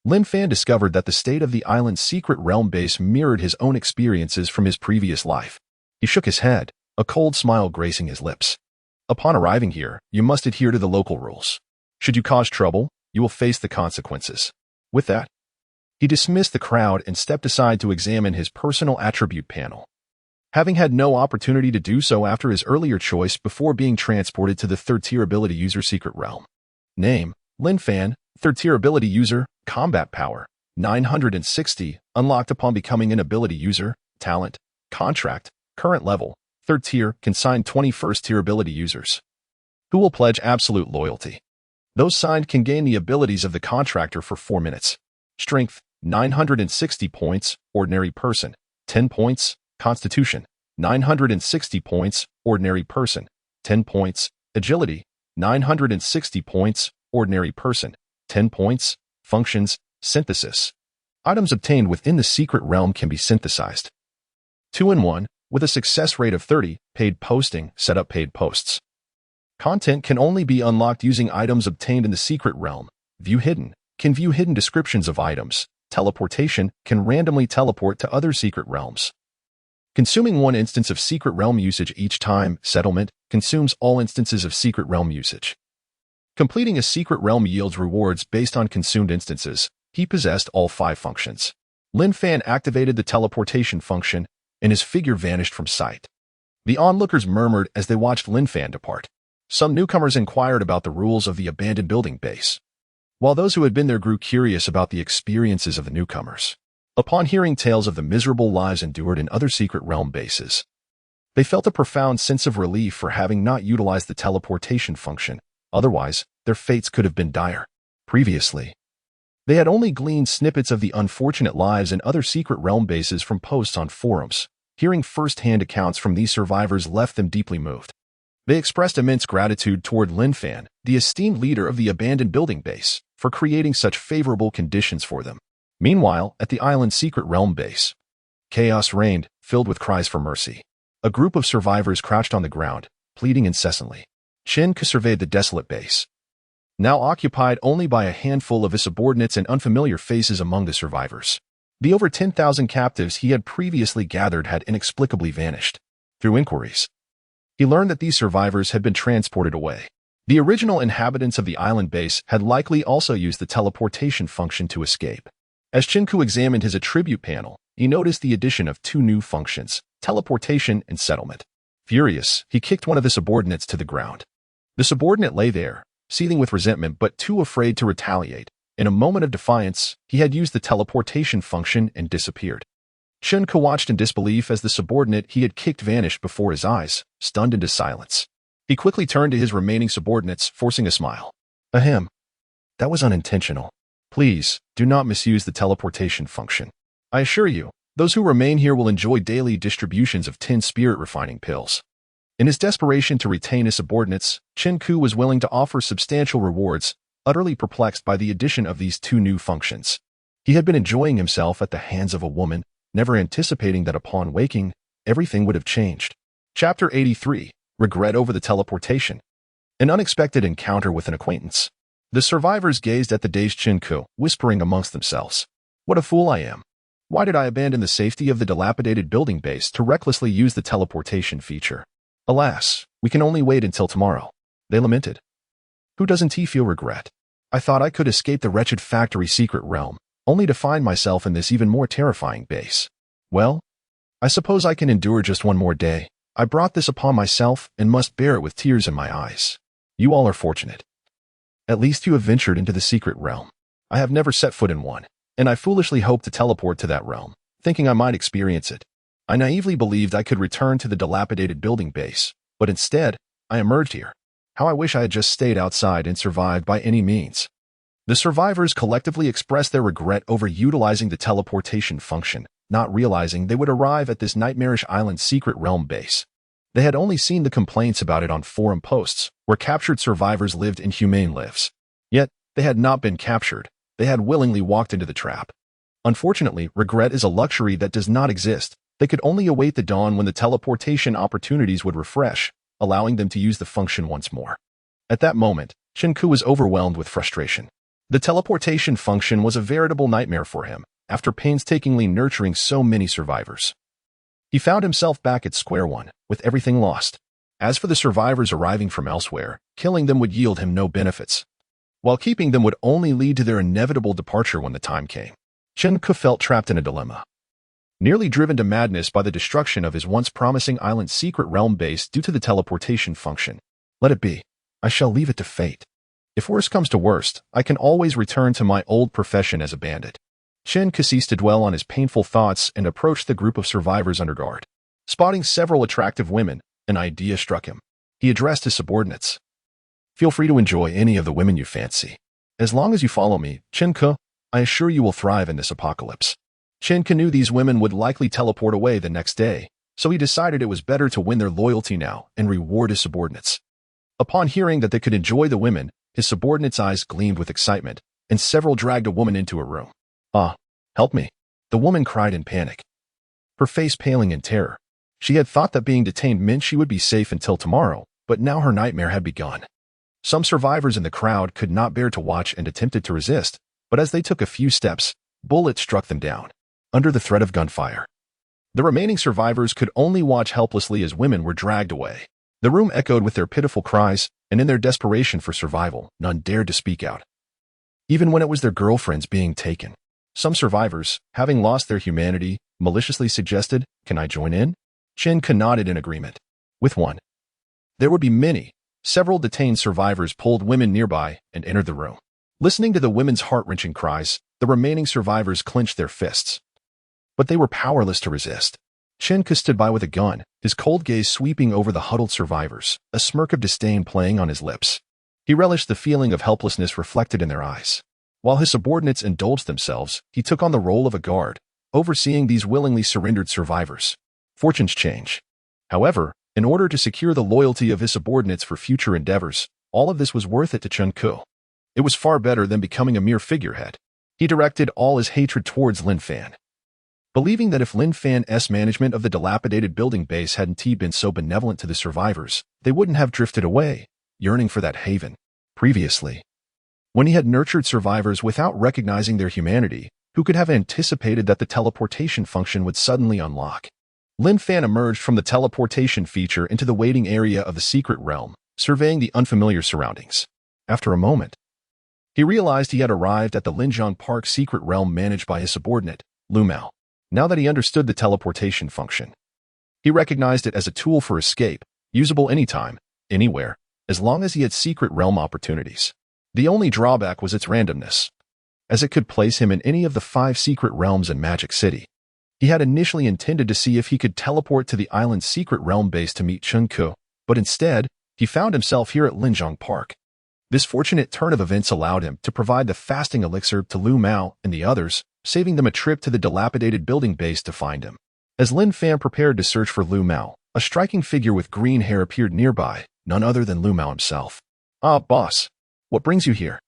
Lin Fan discovered that the state of the island's secret realm base mirrored his own experiences from his previous life. He shook his head, a cold smile gracing his lips. "Upon arriving here, you must adhere to the local rules. Should you cause trouble, you will face the consequences." With that, he dismissed the crowd and stepped aside to examine his personal attribute panel. Having had no opportunity to do so after his earlier choice before being transported to the third-tier ability user secret realm. Name: Lin Fan, third-tier ability user, combat power, 960, unlocked upon becoming an ability user, talent, contract, current level, third tier, consigned 21st tier ability users. Who will pledge absolute loyalty? Those signed can gain the abilities of the contractor for 4 minutes. Strength, 960 points, ordinary person, 10 points, constitution, 960 points, ordinary person, 10 points, agility, 960 points, ordinary person, 10 points, functions, synthesis. Items obtained within the secret realm can be synthesized. 2-in-1, with a success rate of 30, paid posting, set up paid posts. Content can only be unlocked using items obtained in the secret realm. View hidden, can view hidden descriptions of items. Teleportation, can randomly teleport to other secret realms. Consuming 1 instance of secret realm usage each time. Settlement, consumes all instances of secret realm usage. Completing a secret realm yields rewards based on consumed instances. He possessed all 5 functions. Lin Fan activated the teleportation function, and his figure vanished from sight. The onlookers murmured as they watched Lin Fan depart. Some newcomers inquired about the rules of the abandoned building base, while those who had been there grew curious about the experiences of the newcomers. Upon hearing tales of the miserable lives endured in other secret realm bases, they felt a profound sense of relief for having not utilized the teleportation function. Otherwise, their fates could have been dire. Previously, they had only gleaned snippets of the unfortunate lives in other secret realm bases from posts on forums. Hearing first-hand accounts from these survivors left them deeply moved. They expressed immense gratitude toward Lin Fan, the esteemed leader of the abandoned building base, for creating such favorable conditions for them. Meanwhile, at the island's secret realm base, chaos reigned, filled with cries for mercy. A group of survivors crouched on the ground, pleading incessantly. Chen Ke surveyed the desolate base, now occupied only by a handful of his subordinates and unfamiliar faces among the survivors. The over 10,000 captives he had previously gathered had inexplicably vanished. Through inquiries, he learned that these survivors had been transported away. The original inhabitants of the island base had likely also used the teleportation function to escape. As Chen Ke examined his attribute panel, he noticed the addition of 2 new functions, teleportation and settlement. Furious, he kicked one of the subordinates to the ground. The subordinate lay there, seething with resentment but too afraid to retaliate. In a moment of defiance, he had used the teleportation function and disappeared. Chen Ke watched in disbelief as the subordinate he had kicked vanished before his eyes, stunned into silence. He quickly turned to his remaining subordinates, forcing a smile. Ahem. That was unintentional. Please, do not misuse the teleportation function. I assure you, those who remain here will enjoy daily distributions of 10 spirit refining pills. In his desperation to retain his subordinates, Chen Ke was willing to offer substantial rewards, utterly perplexed by the addition of these 2 new functions. He had been enjoying himself at the hands of a woman, never anticipating that upon waking, everything would have changed. Chapter 83, Regret over the Teleportation. An unexpected encounter with an acquaintance. The survivors gazed at the dazed Chen Ke, whispering amongst themselves. What a fool I am. Why did I abandon the safety of the dilapidated building base to recklessly use the teleportation feature? Alas, we can only wait until tomorrow. They lamented. Who doesn't he feel regret? I thought I could escape the wretched factory secret realm, only to find myself in this even more terrifying base. Well, I suppose I can endure just one more day. I brought this upon myself and must bear it with tears in my eyes. You all are fortunate. At least you have ventured into the secret realm. I have never set foot in one, and I foolishly hoped to teleport to that realm, thinking I might experience it. I naively believed I could return to the dilapidated building base, but instead, I emerged here. How I wish I had just stayed outside and survived by any means. The survivors collectively expressed their regret over utilizing the teleportation function, not realizing they would arrive at this nightmarish island secret realm base. They had only seen the complaints about it on forum posts, where captured survivors lived inhumane lives. Yet, they had not been captured. They had willingly walked into the trap. Unfortunately, regret is a luxury that does not exist. They could only await the dawn when the teleportation opportunities would refresh, allowing them to use the function once more. At that moment, Chen-Ku was overwhelmed with frustration. The teleportation function was a veritable nightmare for him, after painstakingly nurturing so many survivors. He found himself back at square one, with everything lost. As for the survivors arriving from elsewhere, killing them would yield him no benefits, while keeping them would only lead to their inevitable departure when the time came. Chen-Ku felt trapped in a dilemma. Nearly driven to madness by the destruction of his once promising island's secret realm base due to the teleportation function. Let it be. I shall leave it to fate. If worst comes to worst, I can always return to my old profession as a bandit. Chen-Ku ceased to dwell on his painful thoughts and approached the group of survivors under guard. Spotting several attractive women, an idea struck him. He addressed his subordinates. Feel free to enjoy any of the women you fancy. As long as you follow me, Chen-Ku, I assure you will thrive in this apocalypse. Chen-Ku knew these women would likely teleport away the next day, so he decided it was better to win their loyalty now and reward his subordinates. Upon hearing that they could enjoy the women, his subordinates' eyes gleamed with excitement, and several dragged a woman into a room. Ah, help me. The woman cried in panic, her face paling in terror. She had thought that being detained meant she would be safe until tomorrow, but now her nightmare had begun. Some survivors in the crowd could not bear to watch and attempted to resist, but as they took a few steps, bullets struck them down, under the threat of gunfire. The remaining survivors could only watch helplessly as women were dragged away. The room echoed with their pitiful cries, and in their desperation for survival, none dared to speak out. Even when it was their girlfriends being taken. Some survivors, having lost their humanity, maliciously suggested, "Can I join in?" Chen-Ku nodded in agreement. With one. There would be many. Several detained survivors pulled women nearby and entered the room. Listening to the women's heart-wrenching cries, the remaining survivors clenched their fists. But they were powerless to resist. Chen-Ku stood by with a gun, his cold gaze sweeping over the huddled survivors, a smirk of disdain playing on his lips. He relished the feeling of helplessness reflected in their eyes. While his subordinates indulged themselves, he took on the role of a guard, overseeing these willingly surrendered survivors. Fortunes change. However, in order to secure the loyalty of his subordinates for future endeavors, all of this was worth it to Chen-Ku. It was far better than becoming a mere figurehead. He directed all his hatred towards Lin Fan. Believing that if Lin Fan's management of the dilapidated building base hadn't been so benevolent to the survivors, they wouldn't have drifted away, yearning for that haven. Previously, when he had nurtured survivors without recognizing their humanity, who could have anticipated that the teleportation function would suddenly unlock? Lin Fan emerged from the teleportation feature into the waiting area of the secret realm, surveying the unfamiliar surroundings. After a moment, he realized he had arrived at the Linjiang Park secret realm managed by his subordinate, Lu Mao. Now that he understood the teleportation function, he recognized it as a tool for escape, usable anytime, anywhere, as long as he had secret realm opportunities. The only drawback was its randomness, as it could place him in any of the 5 secret realms in Magic City. He had initially intended to see if he could teleport to the island's secret realm base to meet Chen-Ku, but instead, he found himself here at Linjiang Park. This fortunate turn of events allowed him to provide the fasting elixir to Lu Mao and the others, saving them a trip to the dilapidated building base to find him. As Lin Fan prepared to search for Lu Mao, a striking figure with green hair appeared nearby, none other than Lu Mao himself. "Ah, boss. What brings you here?"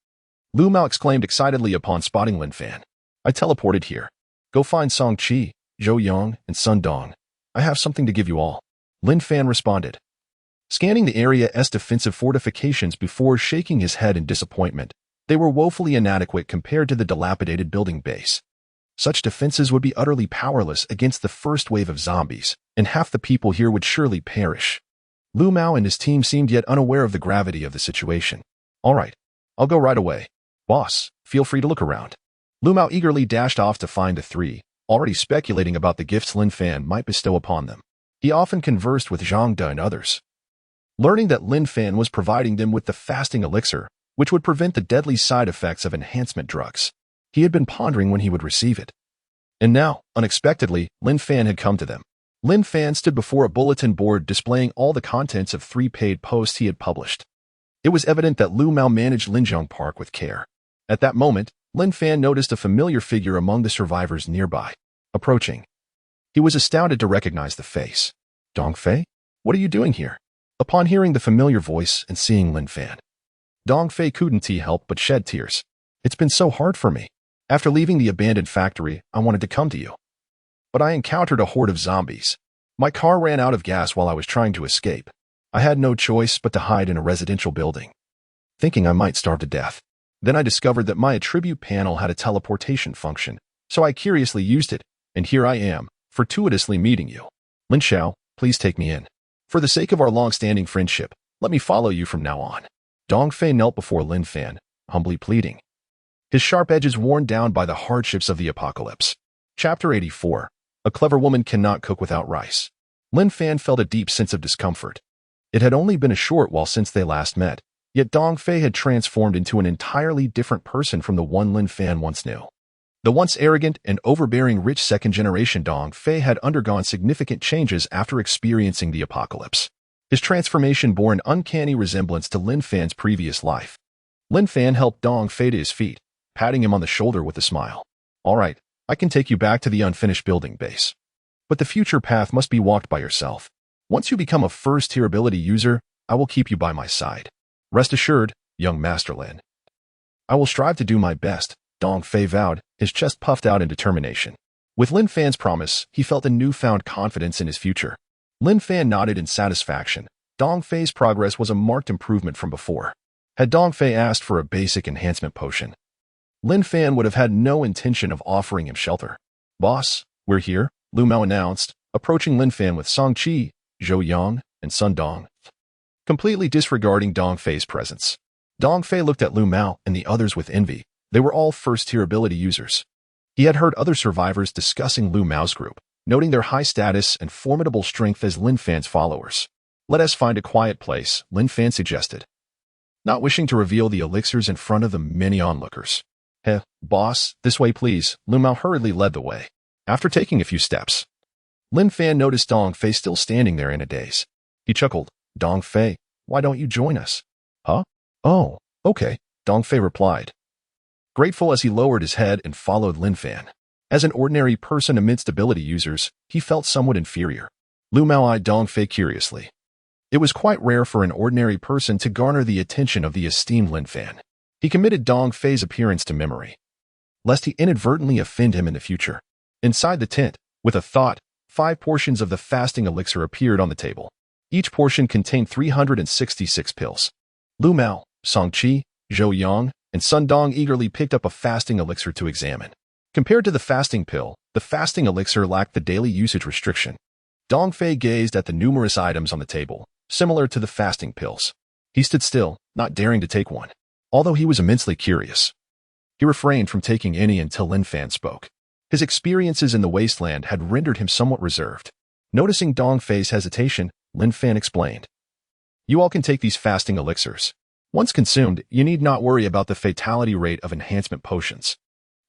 Lu Mao exclaimed excitedly upon spotting Lin Fan. "I teleported here. Go find Song Qi, Zhou Yang, and Sun Dong. I have something to give you all." Lin Fan responded, scanning the area's defensive fortifications before shaking his head in disappointment. They were woefully inadequate compared to the dilapidated building base. Such defenses would be utterly powerless against the first wave of zombies, and half the people here would surely perish. Lu Mao and his team seemed yet unaware of the gravity of the situation. "All right, I'll go right away. Boss, feel free to look around." Lu Mao eagerly dashed off to find the 3, already speculating about the gifts Lin Fan might bestow upon them. He often conversed with Zhang De and others. Learning that Lin Fan was providing them with the fasting elixir, which would prevent the deadly side effects of enhancement drugs, he had been pondering when he would receive it. And now, unexpectedly, Lin Fan had come to them. Lin Fan stood before a bulletin board displaying all the contents of 3 paid posts he had published. It was evident that Lu Mao managed Linjiang Park with care. At that moment, Lin Fan noticed a familiar figure among the survivors nearby, approaching. He was astounded to recognize the face. "Dong Fei? What are you doing here? Upon hearing the familiar voice and seeing Lin Fan, Dong Fei couldn't help but shed tears. It's been so hard for me. After leaving the abandoned factory, I wanted to come to you. But I encountered a horde of zombies. My car ran out of gas while I was trying to escape. I had no choice but to hide in a residential building, thinking I might starve to death. Then I discovered that my attribute panel had a teleportation function, so I curiously used it, and here I am, fortuitously meeting you. Lin Xiao, please take me in. For the sake of our long-standing friendship, let me follow you from now on. Dong Fei knelt before Lin Fan, humbly pleading, his sharp edges worn down by the hardships of the apocalypse. Chapter 84. A clever woman cannot cook without rice. Lin Fan felt a deep sense of discomfort. It had only been a short while since they last met, yet Dong Fei had transformed into an entirely different person from the one Lin Fan once knew. The once arrogant and overbearing rich second-generation Dong Fei had undergone significant changes after experiencing the apocalypse. His transformation bore an uncanny resemblance to Lin Fan's previous life. Lin Fan helped Dong Fei to his feet, patting him on the shoulder with a smile. All right, I can take you back to the unfinished building base. But the future path must be walked by yourself. Once you become a first-tier ability user, I will keep you by my side. Rest assured, young Master Lin. I will strive to do my best, Dong Fei vowed, his chest puffed out in determination. With Lin Fan's promise, he felt a newfound confidence in his future. Lin Fan nodded in satisfaction. Dong Fei's progress was a marked improvement from before. Had Dong Fei asked for a basic enhancement potion, Lin Fan would have had no intention of offering him shelter. Boss, we're here, Lu Mao announced, approaching Lin Fan with Song Qi, Zhou Yang, and Sun Dong, completely disregarding Dong Fei's presence. Dong Fei looked at Lu Mao and the others with envy. They were all first-tier ability users. He had heard other survivors discussing Lu Mao's group, noting their high status and formidable strength as Lin Fan's followers. Let us find a quiet place, Lin Fan suggested, not wishing to reveal the elixirs in front of the many onlookers. Boss, this way please, Lu Mao hurriedly led the way. After taking a few steps, Lin Fan noticed Dong Fei still standing there in a daze. He chuckled, Dong Fei, why don't you join us? Huh? Oh, okay, Dong Fei replied, grateful as he lowered his head and followed Lin Fan. As an ordinary person amidst ability users, he felt somewhat inferior. Lu Mao eyed Dong Fei curiously. It was quite rare for an ordinary person to garner the attention of the esteemed Lin Fan. He committed Dong Fei's appearance to memory, lest he inadvertently offend him in the future. Inside the tent, with a thought, 5 portions of the fasting elixir appeared on the table. Each portion contained 366 pills. Lu Mao, Song Qi, Zhou Yang, and Sun Dong eagerly picked up a fasting elixir to examine. Compared to the fasting pill, the fasting elixir lacked the daily usage restriction. Dong Fei gazed at the numerous items on the table, similar to the fasting pills. He stood still, not daring to take one. Although he was immensely curious, he refrained from taking any until Lin Fan spoke. His experiences in the wasteland had rendered him somewhat reserved. Noticing Dong Fei's hesitation, Lin Fan explained, you all can take these fasting elixirs. Once consumed, you need not worry about the fatality rate of enhancement potions.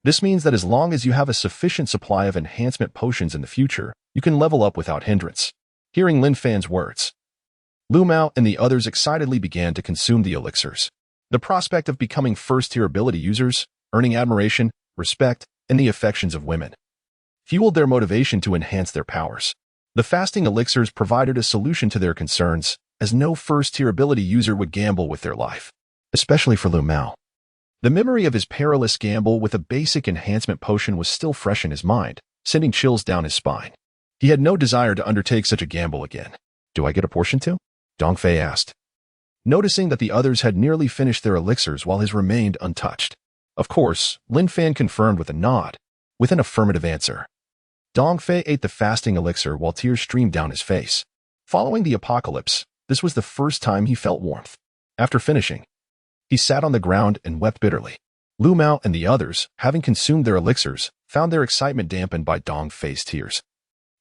This means that as long as you have a sufficient supply of enhancement potions in the future, you can level up without hindrance. Hearing Lin Fan's words, Lu Mao and the others excitedly began to consume the elixirs. The prospect of becoming first-tier ability users, earning admiration, respect, and the affections of women fueled their motivation to enhance their powers. The fasting elixirs provided a solution to their concerns, as no first-tier ability user would gamble with their life, especially for Lu Mao. The memory of his perilous gamble with a basic enhancement potion was still fresh in his mind, sending chills down his spine. He had no desire to undertake such a gamble again. Do I get a portion too? Dong Fei asked, noticing that the others had nearly finished their elixirs while his remained untouched. Of course, Lin Fan confirmed with a nod, with an affirmative answer. Dong Fei ate the fasting elixir while tears streamed down his face. Following the apocalypse, this was the first time he felt warmth. After finishing, he sat on the ground and wept bitterly. Lu Mao and the others, having consumed their elixirs, found their excitement dampened by Dong Fei's tears.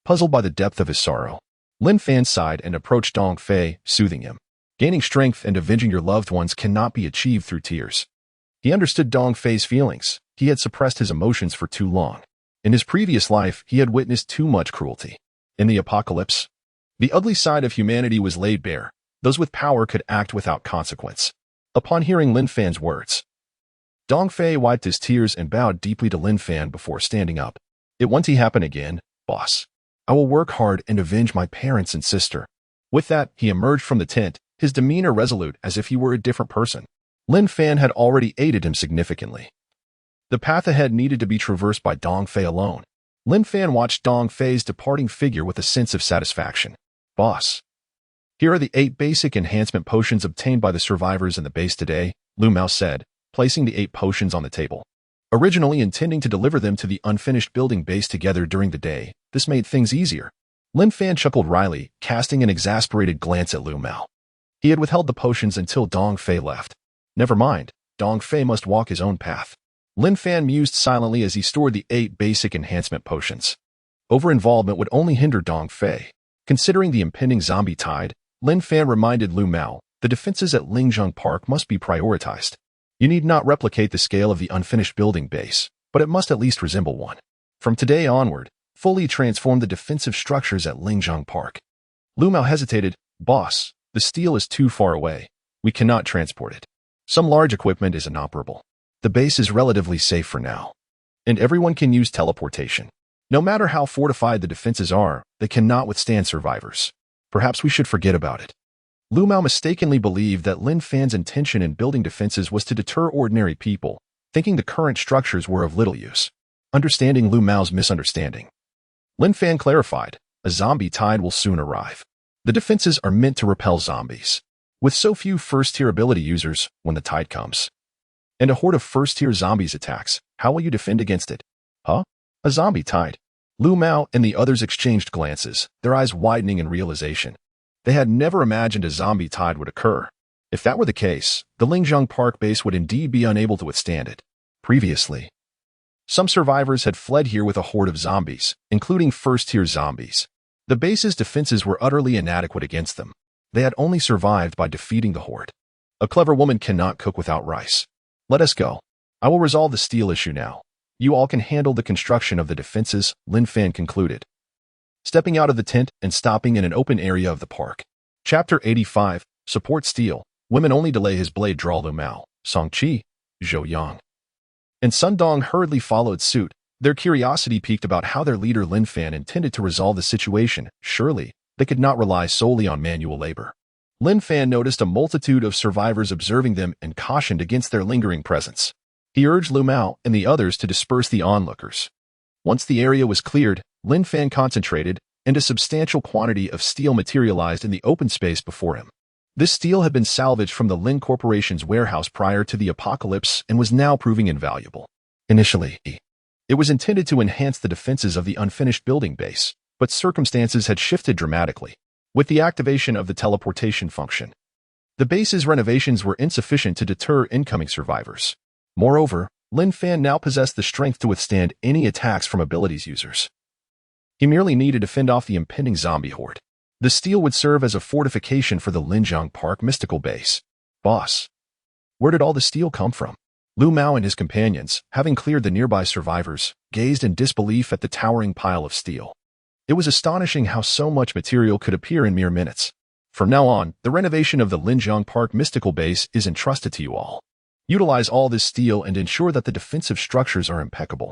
Puzzled by the depth of his sorrow, Lin Fan sighed and approached Dong Fei, soothing him. Gaining strength and avenging your loved ones cannot be achieved through tears. He understood Dong Fei's feelings. He had suppressed his emotions for too long. In his previous life, he had witnessed too much cruelty. In the apocalypse, the ugly side of humanity was laid bare. Those with power could act without consequence. Upon hearing Lin Fan's words, Dong Fei wiped his tears and bowed deeply to Lin Fan before standing up. It won't happen again, boss. I will work hard and avenge my parents and sister. With that, he emerged from the tent, his demeanor resolute as if he were a different person. Lin Fan had already aided him significantly. The path ahead needed to be traversed by Dong Fei alone. Lin Fan watched Dong Fei's departing figure with a sense of satisfaction. Boss. Here are the 8 basic enhancement potions obtained by the survivors in the base today, Lu Mao said, placing the 8 potions on the table. Originally intending to deliver them to the unfinished building base together during the day, this made things easier. Lin Fan chuckled wryly, casting an exasperated glance at Lu Mao. He had withheld the potions until Dong Fei left. Never mind, Dong Fei must walk his own path. Lin Fan mused silently as he stored the 8 basic enhancement potions. Over-involvement would only hinder Dong Fei. Considering the impending zombie tide, Lin Fan reminded Lu Mao, the defenses at Lingzheng Park must be prioritized. You need not replicate the scale of the unfinished building base, but it must at least resemble one. From today onward, fully transform the defensive structures at Lingzheng Park. Lu Mao hesitated. Boss, the steel is too far away. We cannot transport it. Some large equipment is inoperable. The base is relatively safe for now. And everyone can use teleportation. No matter how fortified the defenses are, they cannot withstand survivors. Perhaps we should forget about it. Lu Mao mistakenly believed that Lin Fan's intention in building defenses was to deter ordinary people, thinking the current structures were of little use. Understanding Lu Mao's misunderstanding, Lin Fan clarified, a zombie tide will soon arrive. The defenses are meant to repel zombies. With so few first-tier ability users, when the tide comes, and a horde of first-tier zombies attacks, how will you defend against it? Huh? A zombie tide? Lu Mao and the others exchanged glances, their eyes widening in realization. They had never imagined a zombie tide would occur. If that were the case, the Lingzheng Park base would indeed be unable to withstand it. Previously, some survivors had fled here with a horde of zombies, including first-tier zombies. The base's defenses were utterly inadequate against them. They had only survived by defeating the horde. A clever woman cannot cook without rice. Let us go. I will resolve the steel issue now. You all can handle the construction of the defenses, Lin Fan concluded, stepping out of the tent and stopping in an open area of the park. Chapter 85, Support Steel. Women only delay his blade draw Lu Mao, Song Qi, Zhou Yang, and Sun Dong hurriedly followed suit. Their curiosity piqued about how their leader Lin Fan intended to resolve the situation. Surely, they could not rely solely on manual labor. Lin Fan noticed a multitude of survivors observing them and cautioned against their lingering presence. He urged Lu Mao and the others to disperse the onlookers. Once the area was cleared, Lin Fan concentrated, and a substantial quantity of steel materialized in the open space before him. This steel had been salvaged from the Lin Corporation's warehouse prior to the apocalypse and was now proving invaluable. Initially, it was intended to enhance the defenses of the unfinished building base, but circumstances had shifted dramatically. With the activation of the teleportation function, the base's renovations were insufficient to deter incoming survivors. Moreover, Lin Fan now possessed the strength to withstand any attacks from abilities users. He merely needed to fend off the impending zombie horde. The steel would serve as a fortification for the Lingzheng Park mystical base. Boss, where did all the steel come from? Lu Mao and his companions, having cleared the nearby survivors, gazed in disbelief at the towering pile of steel. It was astonishing how so much material could appear in mere minutes. From now on, the renovation of the Lingzheng Park mystical base is entrusted to you all. Utilize all this steel and ensure that the defensive structures are impeccable.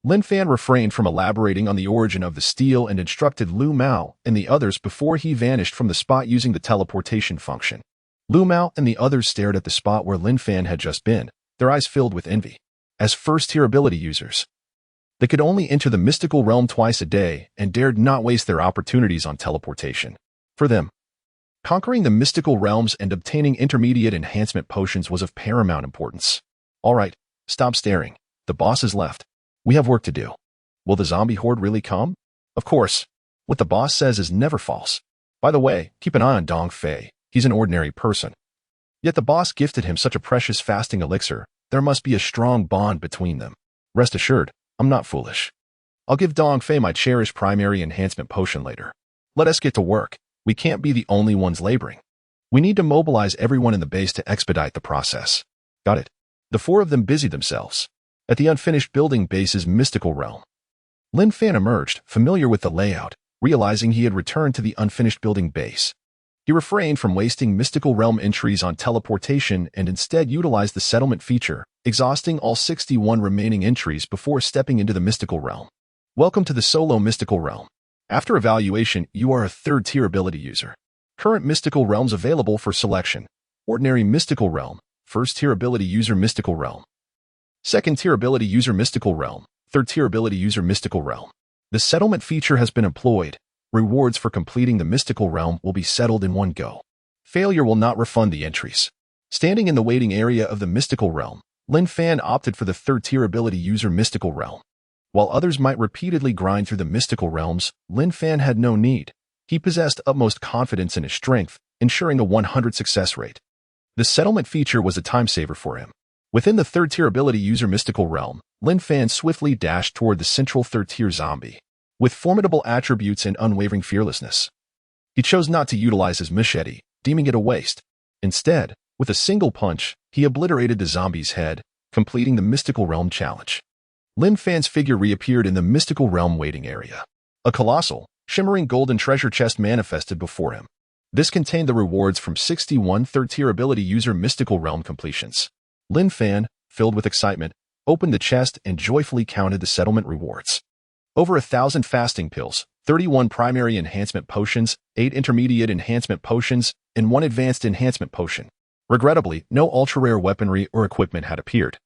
Lin Fan refrained from elaborating on the origin of the steel and instructed Lu Mao and the others before he vanished from the spot using the teleportation function. Lu Mao and the others stared at the spot where Lin Fan had just been, their eyes filled with envy. As first-tier ability users, they could only enter the mystical realm twice a day and dared not waste their opportunities on teleportation. For them, conquering the mystical realms and obtaining intermediate enhancement potions was of paramount importance. All right, stop staring. The boss has left. We have work to do. Will the zombie horde really come? Of course. What the boss says is never false. By the way, keep an eye on Dong Fei. He's an ordinary person. Yet the boss gifted him such a precious fasting elixir. There must be a strong bond between them. Rest assured, I'm not foolish. I'll give Dong Fei my cherished primary enhancement potion later. Let us get to work. We can't be the only ones laboring. We need to mobilize everyone in the base to expedite the process. Got it. The 4 of them busied themselves at the unfinished building base's mystical realm. Lin Fan emerged, familiar with the layout, realizing he had returned to the unfinished building base. He refrained from wasting mystical realm entries on teleportation and instead utilized the settlement feature, exhausting all 61 remaining entries before stepping into the mystical realm. Welcome to the solo mystical realm. After evaluation, you are a 3rd-tier ability user. Current mystical realms available for selection. Ordinary mystical realm. First tier ability user mystical realm. Second tier ability user mystical realm. Third tier ability user mystical realm. The settlement feature has been employed. Rewards for completing the mystical realm will be settled in one go. Failure will not refund the entries. Standing in the waiting area of the mystical realm, Lin Fan opted for the third tier ability user mystical realm. While others might repeatedly grind through the mystical realms, Lin Fan had no need. He possessed utmost confidence in his strength, ensuring a 100 success rate. The settlement feature was a time saver for him. Within the third tier ability user mystical realm, Lin Fan swiftly dashed toward the central third tier zombie. With formidable attributes and unwavering fearlessness, he chose not to utilize his machete, deeming it a waste. Instead, with a single punch, he obliterated the zombie's head, completing the mystical realm challenge. Lin Fan's figure reappeared in the mystical realm waiting area. A colossal, shimmering golden treasure chest manifested before him. This contained the rewards from 61 third-tier ability user mystical realm completions. Lin Fan, filled with excitement, opened the chest and joyfully counted the settlement rewards. Over 1,000 fasting pills, 31 primary enhancement potions, 8 intermediate enhancement potions, and 1 advanced enhancement potion. Regrettably, no ultra-rare weaponry or equipment had appeared,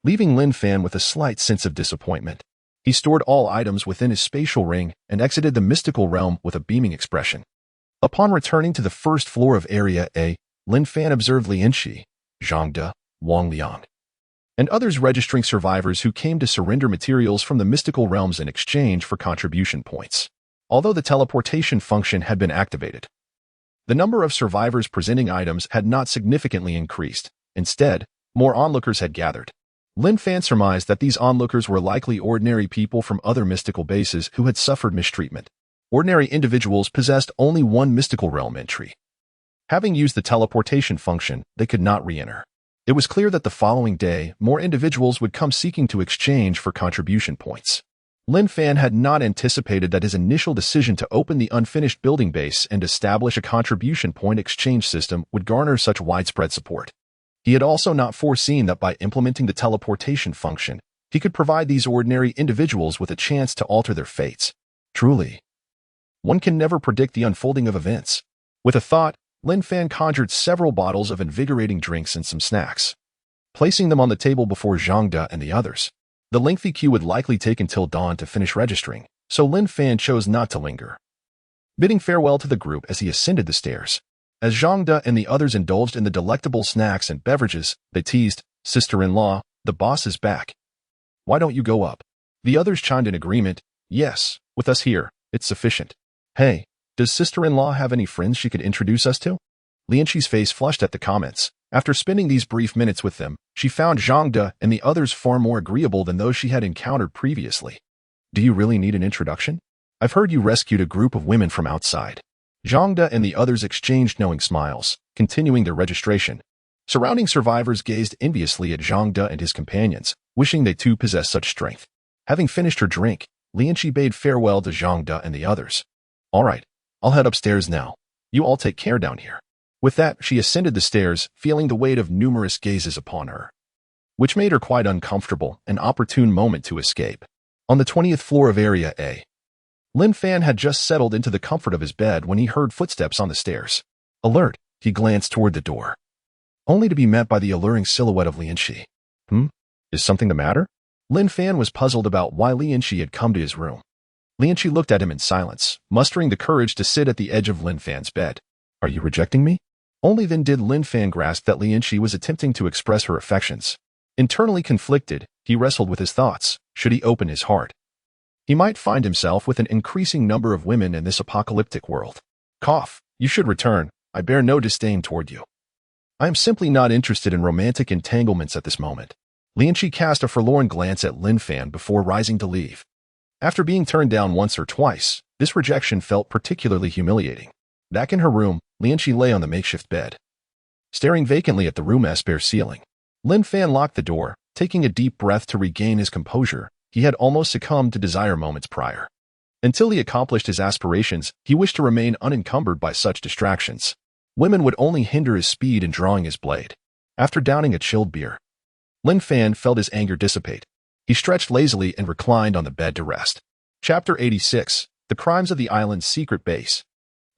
leaving Lin Fan with a slight sense of disappointment. He stored all items within his spatial ring and exited the mystical realm with a beaming expression. Upon returning to the first floor of Area A, Lin Fan observed Lin Shi, Zhang De, Wang Liang, and others registering survivors who came to surrender materials from the mystical realms in exchange for contribution points. Although the teleportation function had been activated, the number of survivors presenting items had not significantly increased. Instead, more onlookers had gathered. Lin Fan surmised that these onlookers were likely ordinary people from other mystical bases who had suffered mistreatment. Ordinary individuals possessed only one mystical realm entry. Having used the teleportation function, they could not re-enter. It was clear that the following day, more individuals would come seeking to exchange for contribution points. Lin Fan had not anticipated that his initial decision to open the unfinished building base and establish a contribution point exchange system would garner such widespread support. He had also not foreseen that by implementing the teleportation function, he could provide these ordinary individuals with a chance to alter their fates. Truly, one can never predict the unfolding of events. With a thought, Lin Fan conjured several bottles of invigorating drinks and some snacks, placing them on the table before Zhang De and the others. The lengthy queue would likely take until dawn to finish registering, so Lin Fan chose not to linger. Bidding farewell to the group as he ascended the stairs. As Zhang De and the others indulged in the delectable snacks and beverages, they teased, "Sister-in-law, the boss is back. Why don't you go up?" The others chimed in agreement, "Yes, with us here, it's sufficient. Hey, does sister-in-law have any friends she could introduce us to?" Lin Shi's face flushed at the comments. After spending these brief minutes with them, she found Zhang De and the others far more agreeable than those she had encountered previously. "Do you really need an introduction? I've heard you rescued a group of women from outside." Zhang De and the others exchanged knowing smiles, continuing their registration. Surrounding survivors gazed enviously at Zhang De and his companions, wishing they too possessed such strength. Having finished her drink, Lin Shi bade farewell to Zhang De and the others. "All right, I'll head upstairs now. You all take care down here." With that, she ascended the stairs, feeling the weight of numerous gazes upon her, which made her quite uncomfortable, an opportune moment to escape. On the 20th floor of Area A, Lin Fan had just settled into the comfort of his bed when he heard footsteps on the stairs. Alert, he glanced toward the door, only to be met by the alluring silhouette of Lin Shi. Is something the matter? Lin Fan was puzzled about why Lin Shi had come to his room. Lin Shi looked at him in silence, mustering the courage to sit at the edge of Lin Fan's bed. "Are you rejecting me?" Only then did Lin Fan grasp that Lin Shi was attempting to express her affections. Internally conflicted, he wrestled with his thoughts. Should he open his heart? He might find himself with an increasing number of women in this apocalyptic world. Cough, you should return. I bear no disdain toward you. I am simply not interested in romantic entanglements at this moment. Lin Shi cast a forlorn glance at Lin Fan before rising to leave. After being turned down once or twice, this rejection felt particularly humiliating. Back in her room, Lin Shi lay on the makeshift bed, staring vacantly at the room's bare ceiling. Lin Fan locked the door, taking a deep breath to regain his composure. He had almost succumbed to desire moments prior. Until he accomplished his aspirations, he wished to remain unencumbered by such distractions. Women would only hinder his speed in drawing his blade. After downing a chilled beer, Lin Fan felt his anger dissipate. He stretched lazily and reclined on the bed to rest. Chapter 86, The Crimes of the Island's Secret Base.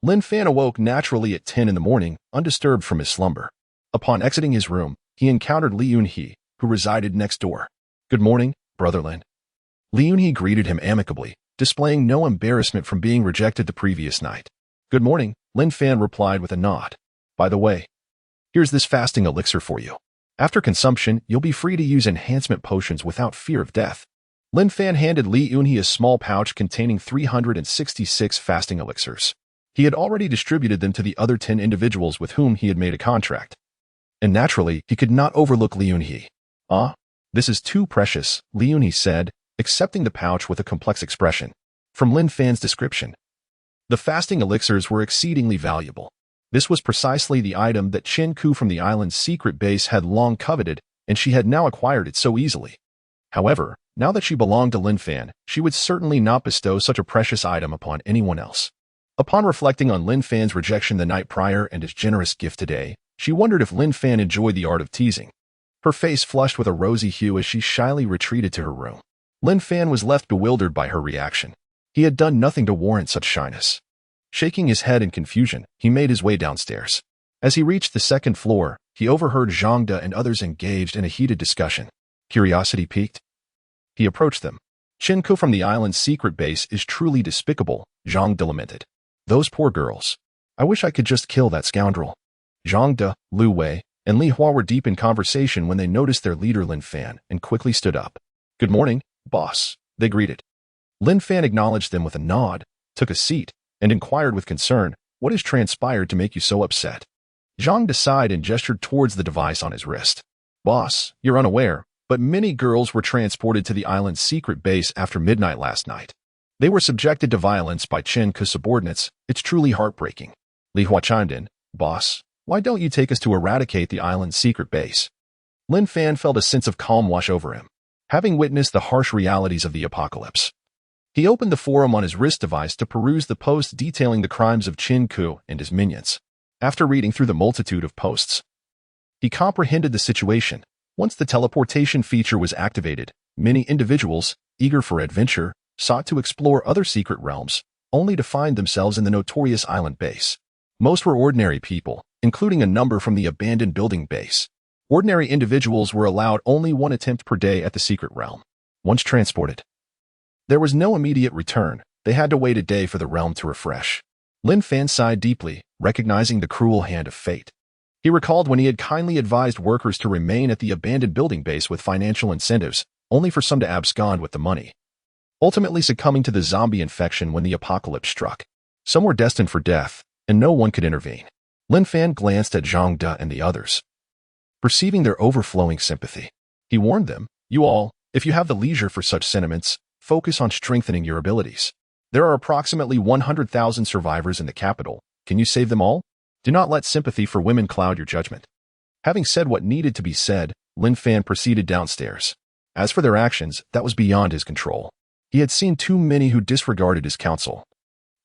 Lin Fan awoke naturally at 10 in the morning, undisturbed from his slumber. Upon exiting his room, he encountered Li Yunhee, who resided next door. "Good morning, Brother Lin." Li Yunhee greeted him amicably, displaying no embarrassment from being rejected the previous night. "Good morning," Lin Fan replied with a nod. "By the way, here's this fasting elixir for you. After consumption, you'll be free to use enhancement potions without fear of death." Lin Fan handed Li Yunhee a small pouch containing 366 fasting elixirs. He had already distributed them to the other 10 individuals with whom he had made a contract. And naturally, he could not overlook Li Yunhee. "Ah, this is too precious," Li Yunhee said, accepting the pouch with a complex expression. From Lin Fan's description, the fasting elixirs were exceedingly valuable. This was precisely the item that Chen Ku from the island's secret base had long coveted, and she had now acquired it so easily. However, now that she belonged to Lin Fan, she would certainly not bestow such a precious item upon anyone else. Upon reflecting on Lin Fan's rejection the night prior and his generous gift today, she wondered if Lin Fan enjoyed the art of teasing. Her face flushed with a rosy hue as she shyly retreated to her room. Lin Fan was left bewildered by her reaction. He had done nothing to warrant such shyness. Shaking his head in confusion, he made his way downstairs. As he reached the second floor, he overheard Zhang De and others engaged in a heated discussion. Curiosity piqued. He approached them. "Chen Ku from the island's secret base is truly despicable," Zhang De lamented. "Those poor girls. I wish I could just kill that scoundrel." Zhang De, Lu Wei, and Li Hua were deep in conversation when they noticed their leader Lin Fan and quickly stood up. "Good morning, boss," they greeted. Lin Fan acknowledged them with a nod, took a seat, and inquired with concern, "What has transpired to make you so upset?" Zhang De sighed and gestured towards the device on his wrist. "Boss, you're unaware, but many girls were transported to the island's secret base after midnight last night. They were subjected to violence by Chen Ku's subordinates. It's truly heartbreaking." Li Hua chimed in, "Boss, why don't you take us to eradicate the island's secret base?" Lin Fan felt a sense of calm wash over him, having witnessed the harsh realities of the apocalypse. He opened the forum on his wrist device to peruse the posts detailing the crimes of Chen Ku and his minions. After reading through the multitude of posts, he comprehended the situation. Once the teleportation feature was activated, many individuals, eager for adventure, sought to explore other secret realms, only to find themselves in the notorious island base. Most were ordinary people, including a number from the abandoned building base. Ordinary individuals were allowed only one attempt per day at the secret realm. Once transported, there was no immediate return. They had to wait a day for the realm to refresh. Lin Fan sighed deeply, recognizing the cruel hand of fate. He recalled when he had kindly advised workers to remain at the abandoned building base with financial incentives, only for some to abscond with the money, ultimately succumbing to the zombie infection when the apocalypse struck. Some were destined for death, and no one could intervene. Lin Fan glanced at Zhang De and the others. Perceiving their overflowing sympathy, he warned them, "You all, if you have the leisure for such sentiments, focus on strengthening your abilities. There are approximately 100,000 survivors in the capital. Can you save them all? Do not let sympathy for women cloud your judgment." Having said what needed to be said, Lin Fan proceeded downstairs. As for their actions, that was beyond his control. He had seen too many who disregarded his counsel,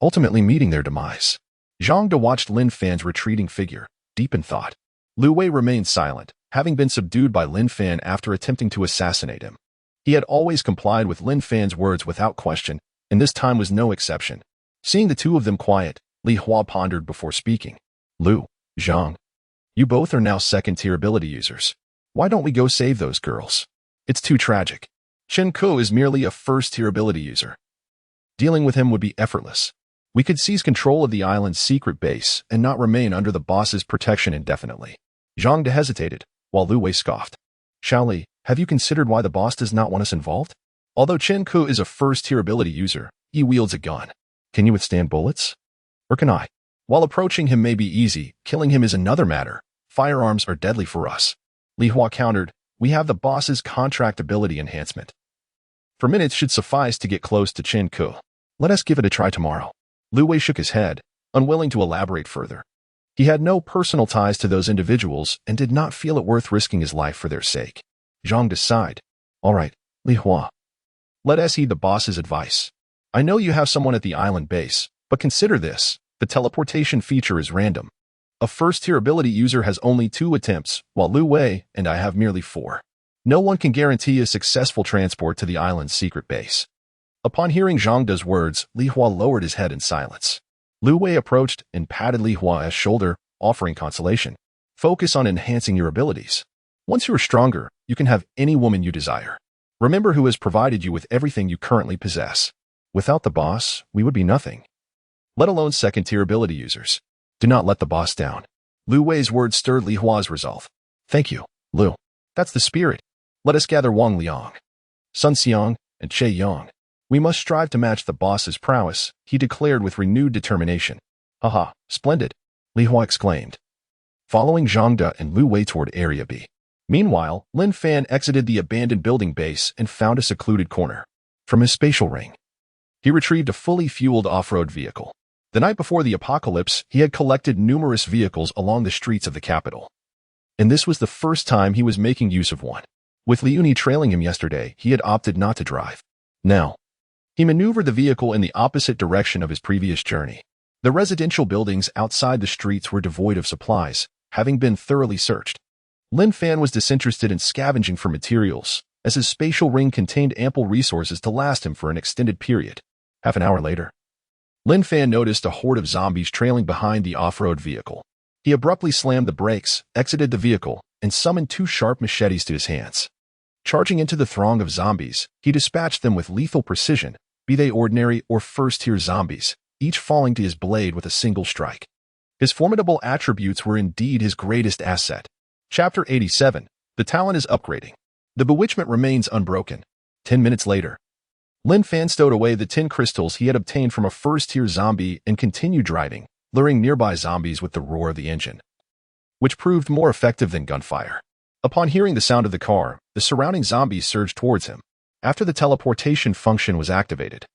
ultimately meeting their demise. Zhang De watched Lin Fan's retreating figure, deep in thought. Lu Wei remained silent, having been subdued by Lin Fan after attempting to assassinate him. He had always complied with Lin Fan's words without question, and this time was no exception. Seeing the two of them quiet, Li Hua pondered before speaking. "Lu, Zhang, you both are now second-tier ability users. Why don't we go save those girls? It's too tragic. Chen Ku is merely a first-tier ability user. Dealing with him would be effortless. We could seize control of the island's secret base and not remain under the boss's protection indefinitely." Zhang De hesitated, while Lu Wei scoffed. "Xiao Li, have you considered why the boss does not want us involved? Although Chen Ku is a first-tier ability user, he wields a gun. Can you withstand bullets? Or can I? While approaching him may be easy, killing him is another matter. Firearms are deadly for us." Li Hua countered, "We have the boss's contract ability enhancement. For minutes should suffice to get close to Chen Ku. Let us give it a try tomorrow." Lu Wei shook his head, unwilling to elaborate further. He had no personal ties to those individuals and did not feel it worth risking his life for their sake. Zhang De sighed. "All right, Li Hua. Let us heed the boss's advice. I know you have someone at the island base, but consider this. The teleportation feature is random. A first-tier ability user has only 2 attempts, while Lu Wei and I have merely 4. No one can guarantee a successful transport to the island's secret base." Upon hearing Zhang De's words, Li Hua lowered his head in silence. Lu Wei approached and patted Li Hua's shoulder, offering consolation. Focus on enhancing your abilities. Once you are stronger, you can have any woman you desire. Remember who has provided you with everything you currently possess. Without the boss, we would be nothing. Let alone second-tier ability users. Do not let the boss down. Lu Wei's words stirred Li Hua's resolve. Thank you, Lu. That's the spirit. Let us gather Wang Liang, Sun Xiang, and Che Yang. We must strive to match the boss's prowess, he declared with renewed determination. Haha, splendid, Li Hua exclaimed, following Zhang De and Lu Wei toward Area B. Meanwhile, Lin Fan exited the abandoned building base and found a secluded corner. From his spatial ring, he retrieved a fully fueled off-road vehicle. The night before the apocalypse, he had collected numerous vehicles along the streets of the capital. And this was the first time he was making use of one. With Liuni trailing him yesterday, he had opted not to drive. Now, he maneuvered the vehicle in the opposite direction of his previous journey. The residential buildings outside the streets were devoid of supplies, having been thoroughly searched. Lin Fan was disinterested in scavenging for materials, as his spatial ring contained ample resources to last him for an extended period. Half an hour later, Lin Fan noticed a horde of zombies trailing behind the off-road vehicle. He abruptly slammed the brakes, exited the vehicle, and summoned 2 sharp machetes to his hands. Charging into the throng of zombies, he dispatched them with lethal precision, be they ordinary or first-tier zombies, each falling to his blade with a single strike. His formidable attributes were indeed his greatest asset. Chapter 87. The talent is upgrading. The bewitchment remains unbroken. 10 minutes later, Lin Fan stowed away the 10 crystals he had obtained from a first-tier zombie and continued driving, luring nearby zombies with the roar of the engine, which proved more effective than gunfire. Upon hearing the sound of the car, the surrounding zombies surged towards him. After the teleportation function was activated,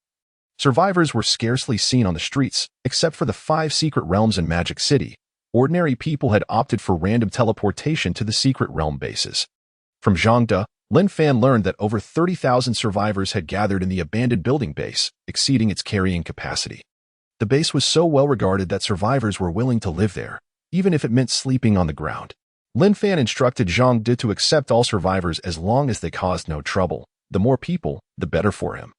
survivors were scarcely seen on the streets, except for the 5 secret realms in Magic City. Ordinary people had opted for random teleportation to the secret realm bases. From Zhang De, Lin Fan learned that over 30,000 survivors had gathered in the abandoned building base, exceeding its carrying capacity. The base was so well regarded that survivors were willing to live there, even if it meant sleeping on the ground. Lin Fan instructed Zhang De to accept all survivors as long as they caused no trouble. The more people, the better for him,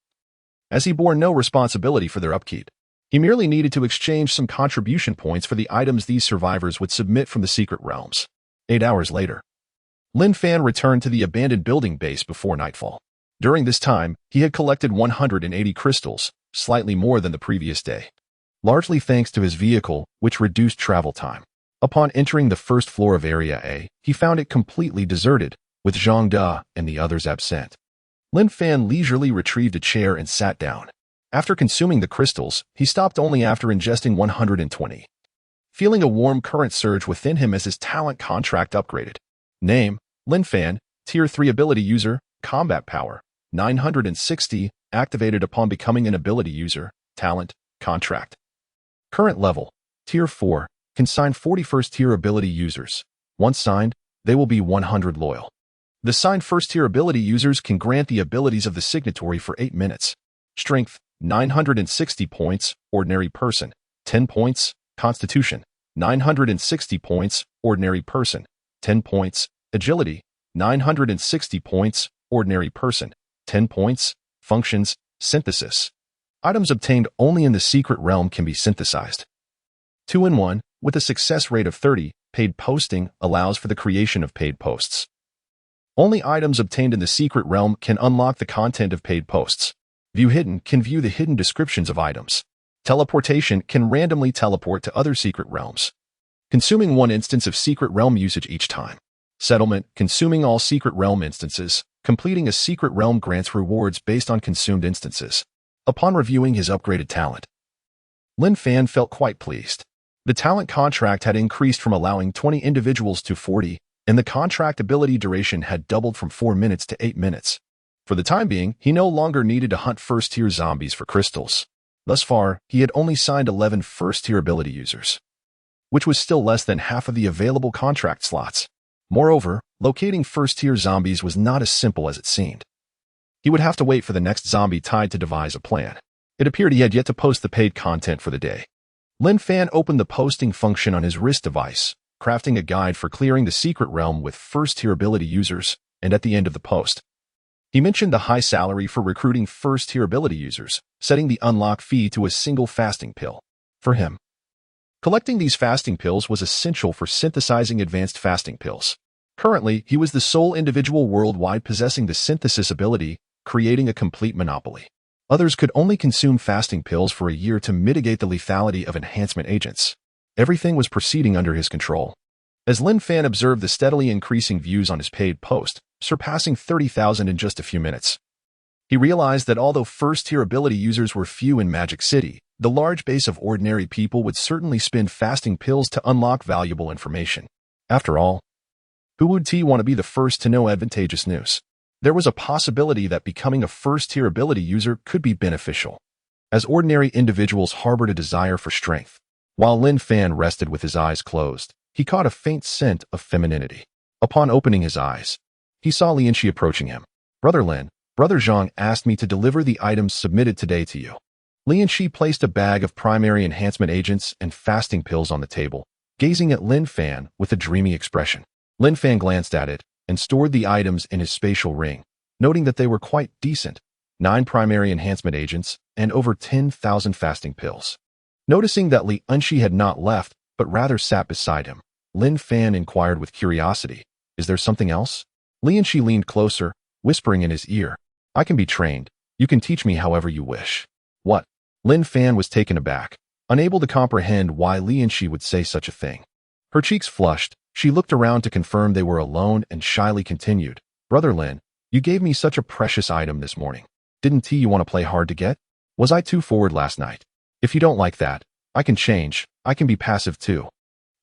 as he bore no responsibility for their upkeep. He merely needed to exchange some contribution points for the items these survivors would submit from the secret realms. 8 hours later, Lin Fan returned to the abandoned building base before nightfall. During this time, he had collected 180 crystals, slightly more than the previous day, largely thanks to his vehicle, which reduced travel time. Upon entering the first floor of Area A, he found it completely deserted, with Zhang De and the others absent. Lin Fan leisurely retrieved a chair and sat down. After consuming the crystals, he stopped only after ingesting 120. Feeling a warm current surge within him as his talent contract upgraded. Name, Lin Fan, Tier 3 ability user, combat power, 960, activated upon becoming an ability user, talent, contract. Current level, Tier 4, consigned 41st tier ability users. Once signed, they will be 100 loyal. The signed first-tier ability users can grant the abilities of the signatory for 8 minutes. Strength, 960 points, ordinary person, 10 points, constitution, 960 points, ordinary person, 10 points, agility, 960 points, ordinary person, 10 points, functions, synthesis. Items obtained only in the secret realm can be synthesized. 2-in-1, with a success rate of 30, paid posting allows for the creation of paid posts. Only items obtained in the secret realm can unlock the content of paid posts. View Hidden can view the hidden descriptions of items. Teleportation can randomly teleport to other secret realms, consuming 1 instance of secret realm usage each time. Settlement, consuming all secret realm instances. Completing a secret realm grants rewards based on consumed instances. Upon reviewing his upgraded talent, Lin Fan felt quite pleased. The talent contract had increased from allowing 20 individuals to 40, and the contract ability duration had doubled from 4 minutes to 8 minutes. For the time being, he no longer needed to hunt first-tier zombies for crystals. Thus far, he had only signed 11 first-tier ability users, which was still less than half of the available contract slots. Moreover, locating first-tier zombies was not as simple as it seemed. He would have to wait for the next zombie tide to devise a plan. It appeared he had yet to post the paid content for the day. Lin Fan opened the posting function on his wrist device, crafting a guide for clearing the secret realm with first-tier ability users, and at the end of the post, he mentioned the high salary for recruiting first-tier ability users, setting the unlock fee to a single fasting pill. For him, collecting these fasting pills was essential for synthesizing advanced fasting pills. Currently, he was the sole individual worldwide possessing the synthesis ability, creating a complete monopoly. Others could only consume fasting pills for a year to mitigate the lethality of enhancement agents. Everything was proceeding under his control. As Lin Fan observed the steadily increasing views on his paid post, surpassing 30,000 in just a few minutes, he realized that although first-tier ability users were few in Magic City, the large base of ordinary people would certainly spend fasting pills to unlock valuable information. After all, who would want to be the first to know advantageous news? There was a possibility that becoming a first-tier ability user could be beneficial, as ordinary individuals harbored a desire for strength. While Lin Fan rested with his eyes closed, he caught a faint scent of femininity. Upon opening his eyes, he saw Lianxi approaching him. "Brother Lin, Brother Zhang asked me to deliver the items submitted today to you." Lianxi placed a bag of primary enhancement agents and fasting pills on the table, gazing at Lin Fan with a dreamy expression. Lin Fan glanced at it and stored the items in his spatial ring, noting that they were quite decent: 9 primary enhancement agents and over 10,000 fasting pills. Noticing that Lianxi had not left, but rather sat beside him, Lin Fan inquired with curiosity, "Is there something else?" Lianxi leaned closer, whispering in his ear, "I can be trained. You can teach me however you wish." "What?" Lin Fan was taken aback, unable to comprehend why Lianxi would say such a thing. Her cheeks flushed. She looked around to confirm they were alone and shyly continued, "Brother Lin, you gave me such a precious item this morning. Didn't you want to play hard to get? Was I too forward last night? If you don't like that, I can change. I can be passive too."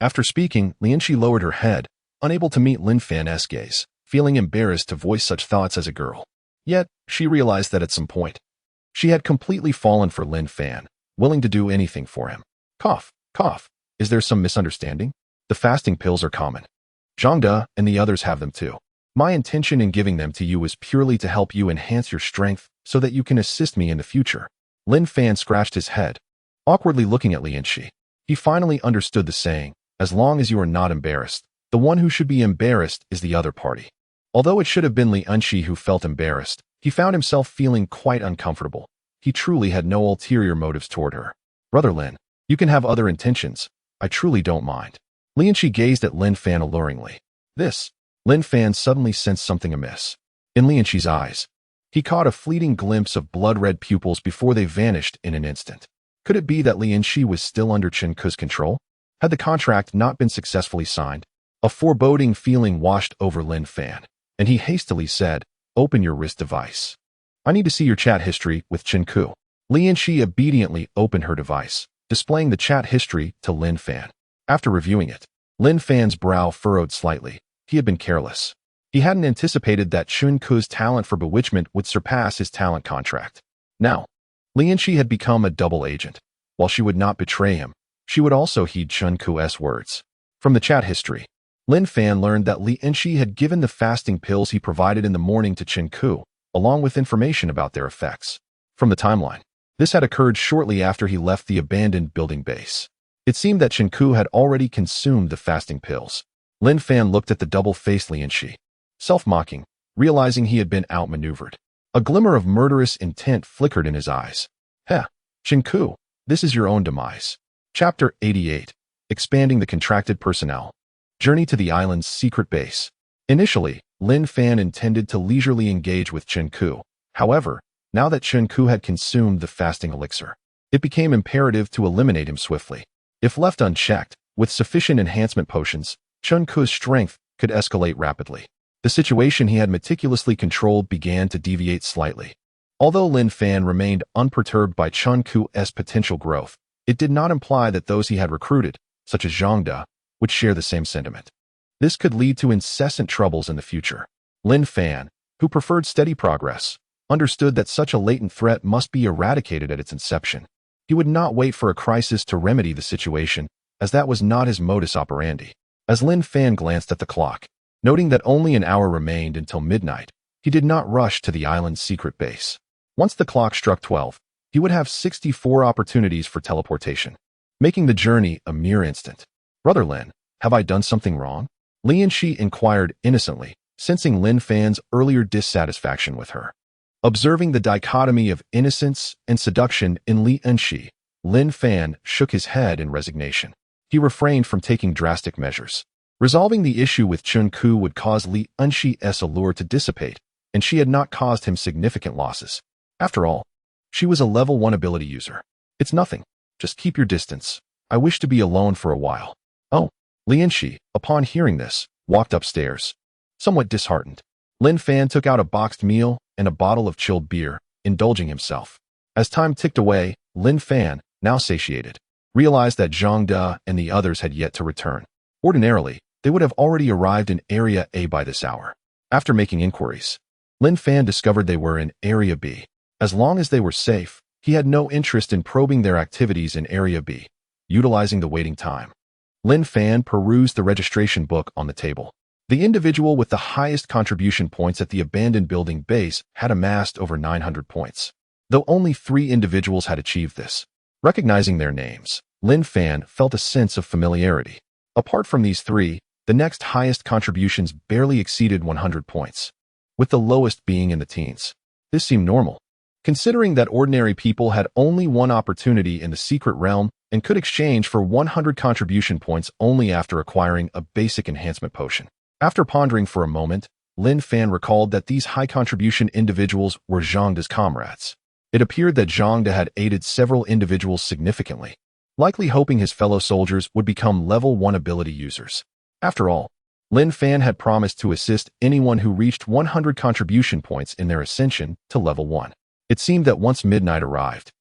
After speaking, Lianxi lowered her head, unable to meet Lin Fan's gaze, feeling embarrassed to voice such thoughts as a girl. Yet, she realized that at some point, she had completely fallen for Lin Fan, willing to do anything for him. Cough, cough. Is there some misunderstanding? The fasting pills are common. Zhang De and the others have them too. My intention in giving them to you is purely to help you enhance your strength so that you can assist me in the future. Lin Fan scratched his head, awkwardly looking at Lianxi. He finally understood the saying, "As long as you are not embarrassed, the one who should be embarrassed is the other party." Although it should have been Lianxi who felt embarrassed, he found himself feeling quite uncomfortable. He truly had no ulterior motives toward her. "Brother Lin, you can have other intentions. I truly don't mind." Lianxi gazed at Lin Fan alluringly. Lin Fan suddenly sensed something amiss. In Lianxi's eyes, he caught a fleeting glimpse of blood-red pupils before they vanished in an instant. Could it be that Lianxi was still under Chen Ke's control? Had the contract not been successfully signed? A foreboding feeling washed over Lin Fan, and he hastily said, "Open your wrist device. I need to see your chat history with Chen Ke." Lianxi obediently opened her device, displaying the chat history to Lin Fan. After reviewing it, Lin Fan's brow furrowed slightly. He had been careless. He hadn't anticipated that Chen Ke's talent for bewitchment would surpass his talent contract. Now, Lianxi had become a double agent. While she would not betray him, she would also heed Chen Ke's words. From the chat history, Lin Fan learned that Lianxi had given the fasting pills he provided in the morning to Chen Ke, along with information about their effects. From the timeline, this had occurred shortly after he left the abandoned building base. It seemed that Chen Ke had already consumed the fasting pills. Lin Fan looked at the double-faced Lianxi, self-mocking, realizing he had been outmaneuvered. A glimmer of murderous intent flickered in his eyes. "Heh, Chen Ke, this is your own demise." Chapter 88. Expanding the contracted personnel. Journey to the island's secret base. Initially, Lin Fan intended to leisurely engage with Chen Ke. However, now that Chen Ke had consumed the fasting elixir, it became imperative to eliminate him swiftly. If left unchecked, with sufficient enhancement potions, Chen Ke's strength could escalate rapidly. The situation he had meticulously controlled began to deviate slightly. Although Lin Fan remained unperturbed by Chen Ke's potential growth, it did not imply that those he had recruited, such as Zhang De, would share the same sentiment. This could lead to incessant troubles in the future. Lin Fan, who preferred steady progress, understood that such a latent threat must be eradicated at its inception. He would not wait for a crisis to remedy the situation, as that was not his modus operandi. As Lin Fan glanced at the clock, noting that only an hour remained until midnight, he did not rush to the island's secret base. Once the clock struck 12, he would have 64 opportunities for teleportation, making the journey a mere instant. "Brother Lin, have I done something wrong?" Lianxi inquired innocently, sensing Lin Fan's earlier dissatisfaction with her. Observing the dichotomy of innocence and seduction in Lianxi, Lin Fan shook his head in resignation. He refrained from taking drastic measures. Resolving the issue with Chun Ku would cause Li Unxi's allure to dissipate, and she had not caused him significant losses. After all, she was a level 1 ability user. It's nothing. Just keep your distance. I wish to be alone for a while. Oh, Li Unxi, upon hearing this, walked upstairs. Somewhat disheartened, Lin Fan took out a boxed meal and a bottle of chilled beer, indulging himself. As time ticked away, Lin Fan, now satiated, realized that Zhang De and the others had yet to return. Ordinarily, they would have already arrived in Area A by this hour. After making inquiries, Lin Fan discovered they were in Area B. As long as they were safe, he had no interest in probing their activities in Area B, utilizing the waiting time. Lin Fan perused the registration book on the table. The individual with the highest contribution points at the abandoned building base had amassed over 900 points. Though only 3 individuals had achieved this. Recognizing their names, Lin Fan felt a sense of familiarity. Apart from these 3, the next highest contributions barely exceeded 100 points, with the lowest being in the teens. This seemed normal, considering that ordinary people had only one opportunity in the secret realm and could exchange for 100 contribution points only after acquiring a basic enhancement potion. After pondering for a moment, Lin Fan recalled that these high-contribution individuals were Zhang De's comrades. It appeared that Zhang De had aided several individuals significantly, likely hoping his fellow soldiers would become level 1 ability users. After all, Lin Fan had promised to assist anyone who reached 100 contribution points in their ascension to level 1. It seemed that once midnight arrived,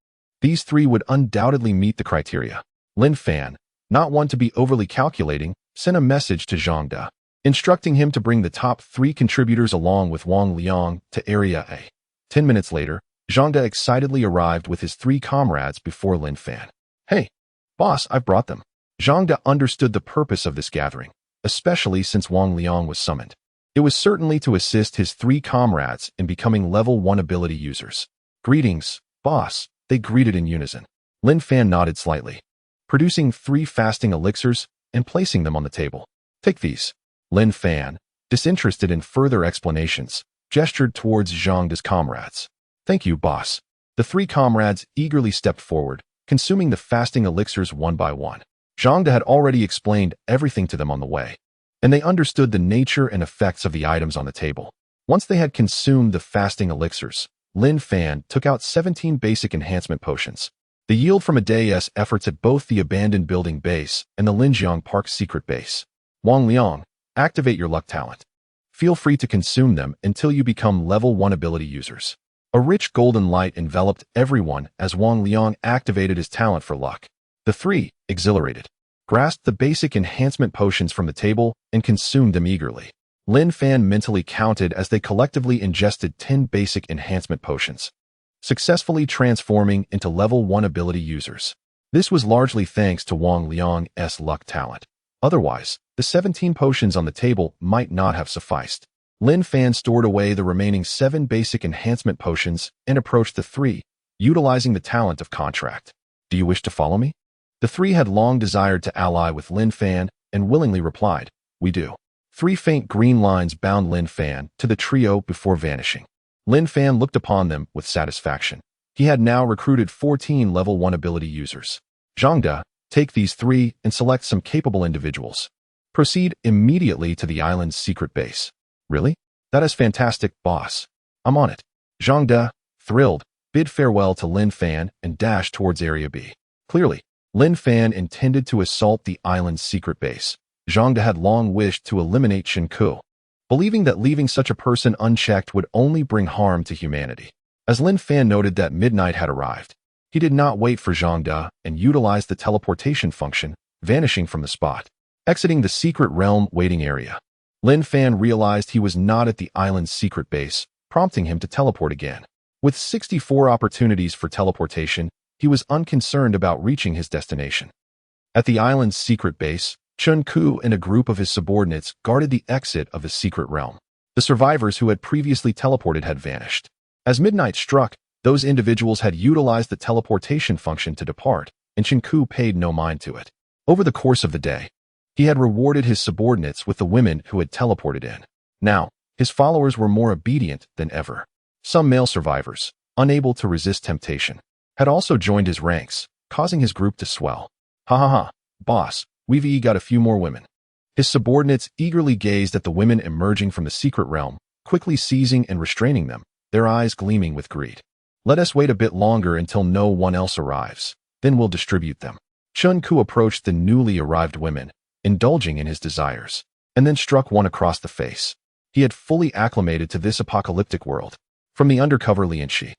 these 3 would undoubtedly meet the criteria. Lin Fan, not one to be overly calculating, sent a message to Zhang De, instructing him to bring the top 3 contributors along with Wang Liang to Area A. 10 minutes later, Zhang De excitedly arrived with his 3 comrades before Lin Fan. Hey, boss, I've brought them. Zhang De understood the purpose of this gathering, especially since Wang Liang was summoned. It was certainly to assist his 3 comrades in becoming level 1 ability users. Greetings, boss, they greeted in unison. Lin Fan nodded slightly, producing 3 fasting elixirs and placing them on the table. Take these. Lin Fan, disinterested in further explanations, gestured towards Zhang De's comrades. Thank you, boss. The 3 comrades eagerly stepped forward, consuming the fasting elixirs one by one. Zhang De had already explained everything to them on the way, and they understood the nature and effects of the items on the table. Once they had consumed the fasting elixirs, Lin Fan took out 17 basic enhancement potions. The yield from a day's efforts at both the abandoned building base and the Linjiang Park secret base. Wang Liang, activate your luck talent. Feel free to consume them until you become level 1 ability users. A rich golden light enveloped everyone as Wang Liang activated his talent for luck. The 3, exhilarated, grasped the basic enhancement potions from the table and consumed them eagerly. Lin Fan mentally counted as they collectively ingested 10 basic enhancement potions, successfully transforming into level 1 ability users. This was largely thanks to Wang Liang's luck talent. Otherwise, the 17 potions on the table might not have sufficed. Lin Fan stored away the remaining 7 basic enhancement potions and approached the 3, utilizing the talent of contract. Do you wish to follow me? The 3 had long desired to ally with Lin Fan and willingly replied, we do. 3 faint green lines bound Lin Fan to the trio before vanishing. Lin Fan looked upon them with satisfaction. He had now recruited 14 level 1 ability users. Zhang De, take these 3 and select some capable individuals. Proceed immediately to the island's secret base. Really? That is fantastic, boss. I'm on it. Zhang De, thrilled, bid farewell to Lin Fan and dashed towards Area B. Clearly, Lin Fan intended to assault the island's secret base. Zhang De had long wished to eliminate Chun Ku, believing that leaving such a person unchecked would only bring harm to humanity. As Lin Fan noted that midnight had arrived, he did not wait for Zhang De and utilized the teleportation function, vanishing from the spot. Exiting the secret realm waiting area, Lin Fan realized he was not at the island's secret base, prompting him to teleport again. With 64 opportunities for teleportation, he was unconcerned about reaching his destination. At the island's secret base, Chun Ku and a group of his subordinates guarded the exit of the secret realm. The survivors who had previously teleported had vanished. As midnight struck, those individuals had utilized the teleportation function to depart, and Chun Ku paid no mind to it. Over the course of the day, he had rewarded his subordinates with the women who had teleported in. Now, his followers were more obedient than ever. Some male survivors, unable to resist temptation, had also joined his ranks, causing his group to swell. Ha ha ha, boss, we've got a few more women. His subordinates eagerly gazed at the women emerging from the secret realm, quickly seizing and restraining them, their eyes gleaming with greed. Let us wait a bit longer until no one else arrives. Then we'll distribute them. Chun-Ku approached the newly arrived women, indulging in his desires, and then struck one across the face. He had fully acclimated to this apocalyptic world. From the undercover Lin Fan,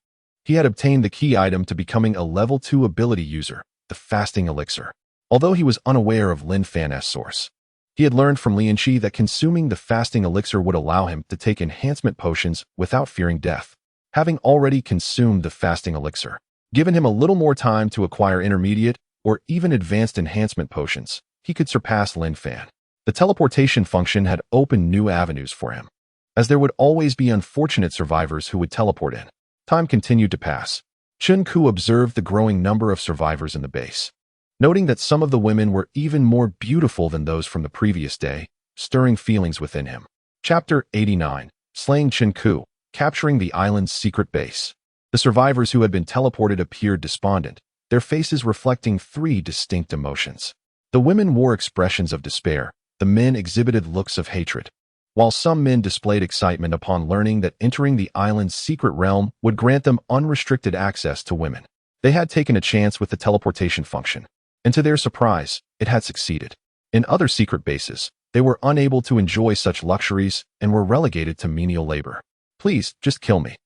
he had obtained the key item to becoming a level 2 ability user, the fasting elixir. Although he was unaware of Lin Fan's source, he had learned from Lin Fan that consuming the fasting elixir would allow him to take enhancement potions without fearing death. Having already consumed the fasting elixir, given him a little more time to acquire intermediate or even advanced enhancement potions, he could surpass Lin Fan. The teleportation function had opened new avenues for him, as there would always be unfortunate survivors who would teleport in. Time continued to pass. Chun-Ku observed the growing number of survivors in the base, noting that some of the women were even more beautiful than those from the previous day, stirring feelings within him. Chapter 89. Slaying Chun-Ku, capturing the island's secret base. The survivors who had been teleported appeared despondent, their faces reflecting 3 distinct emotions. The women wore expressions of despair, the men exhibited looks of hatred. While some men displayed excitement upon learning that entering the island's secret realm would grant them unrestricted access to women. They had taken a chance with the teleportation function, and to their surprise, it had succeeded. In other secret bases, they were unable to enjoy such luxuries and were relegated to menial labor. Please, just kill me.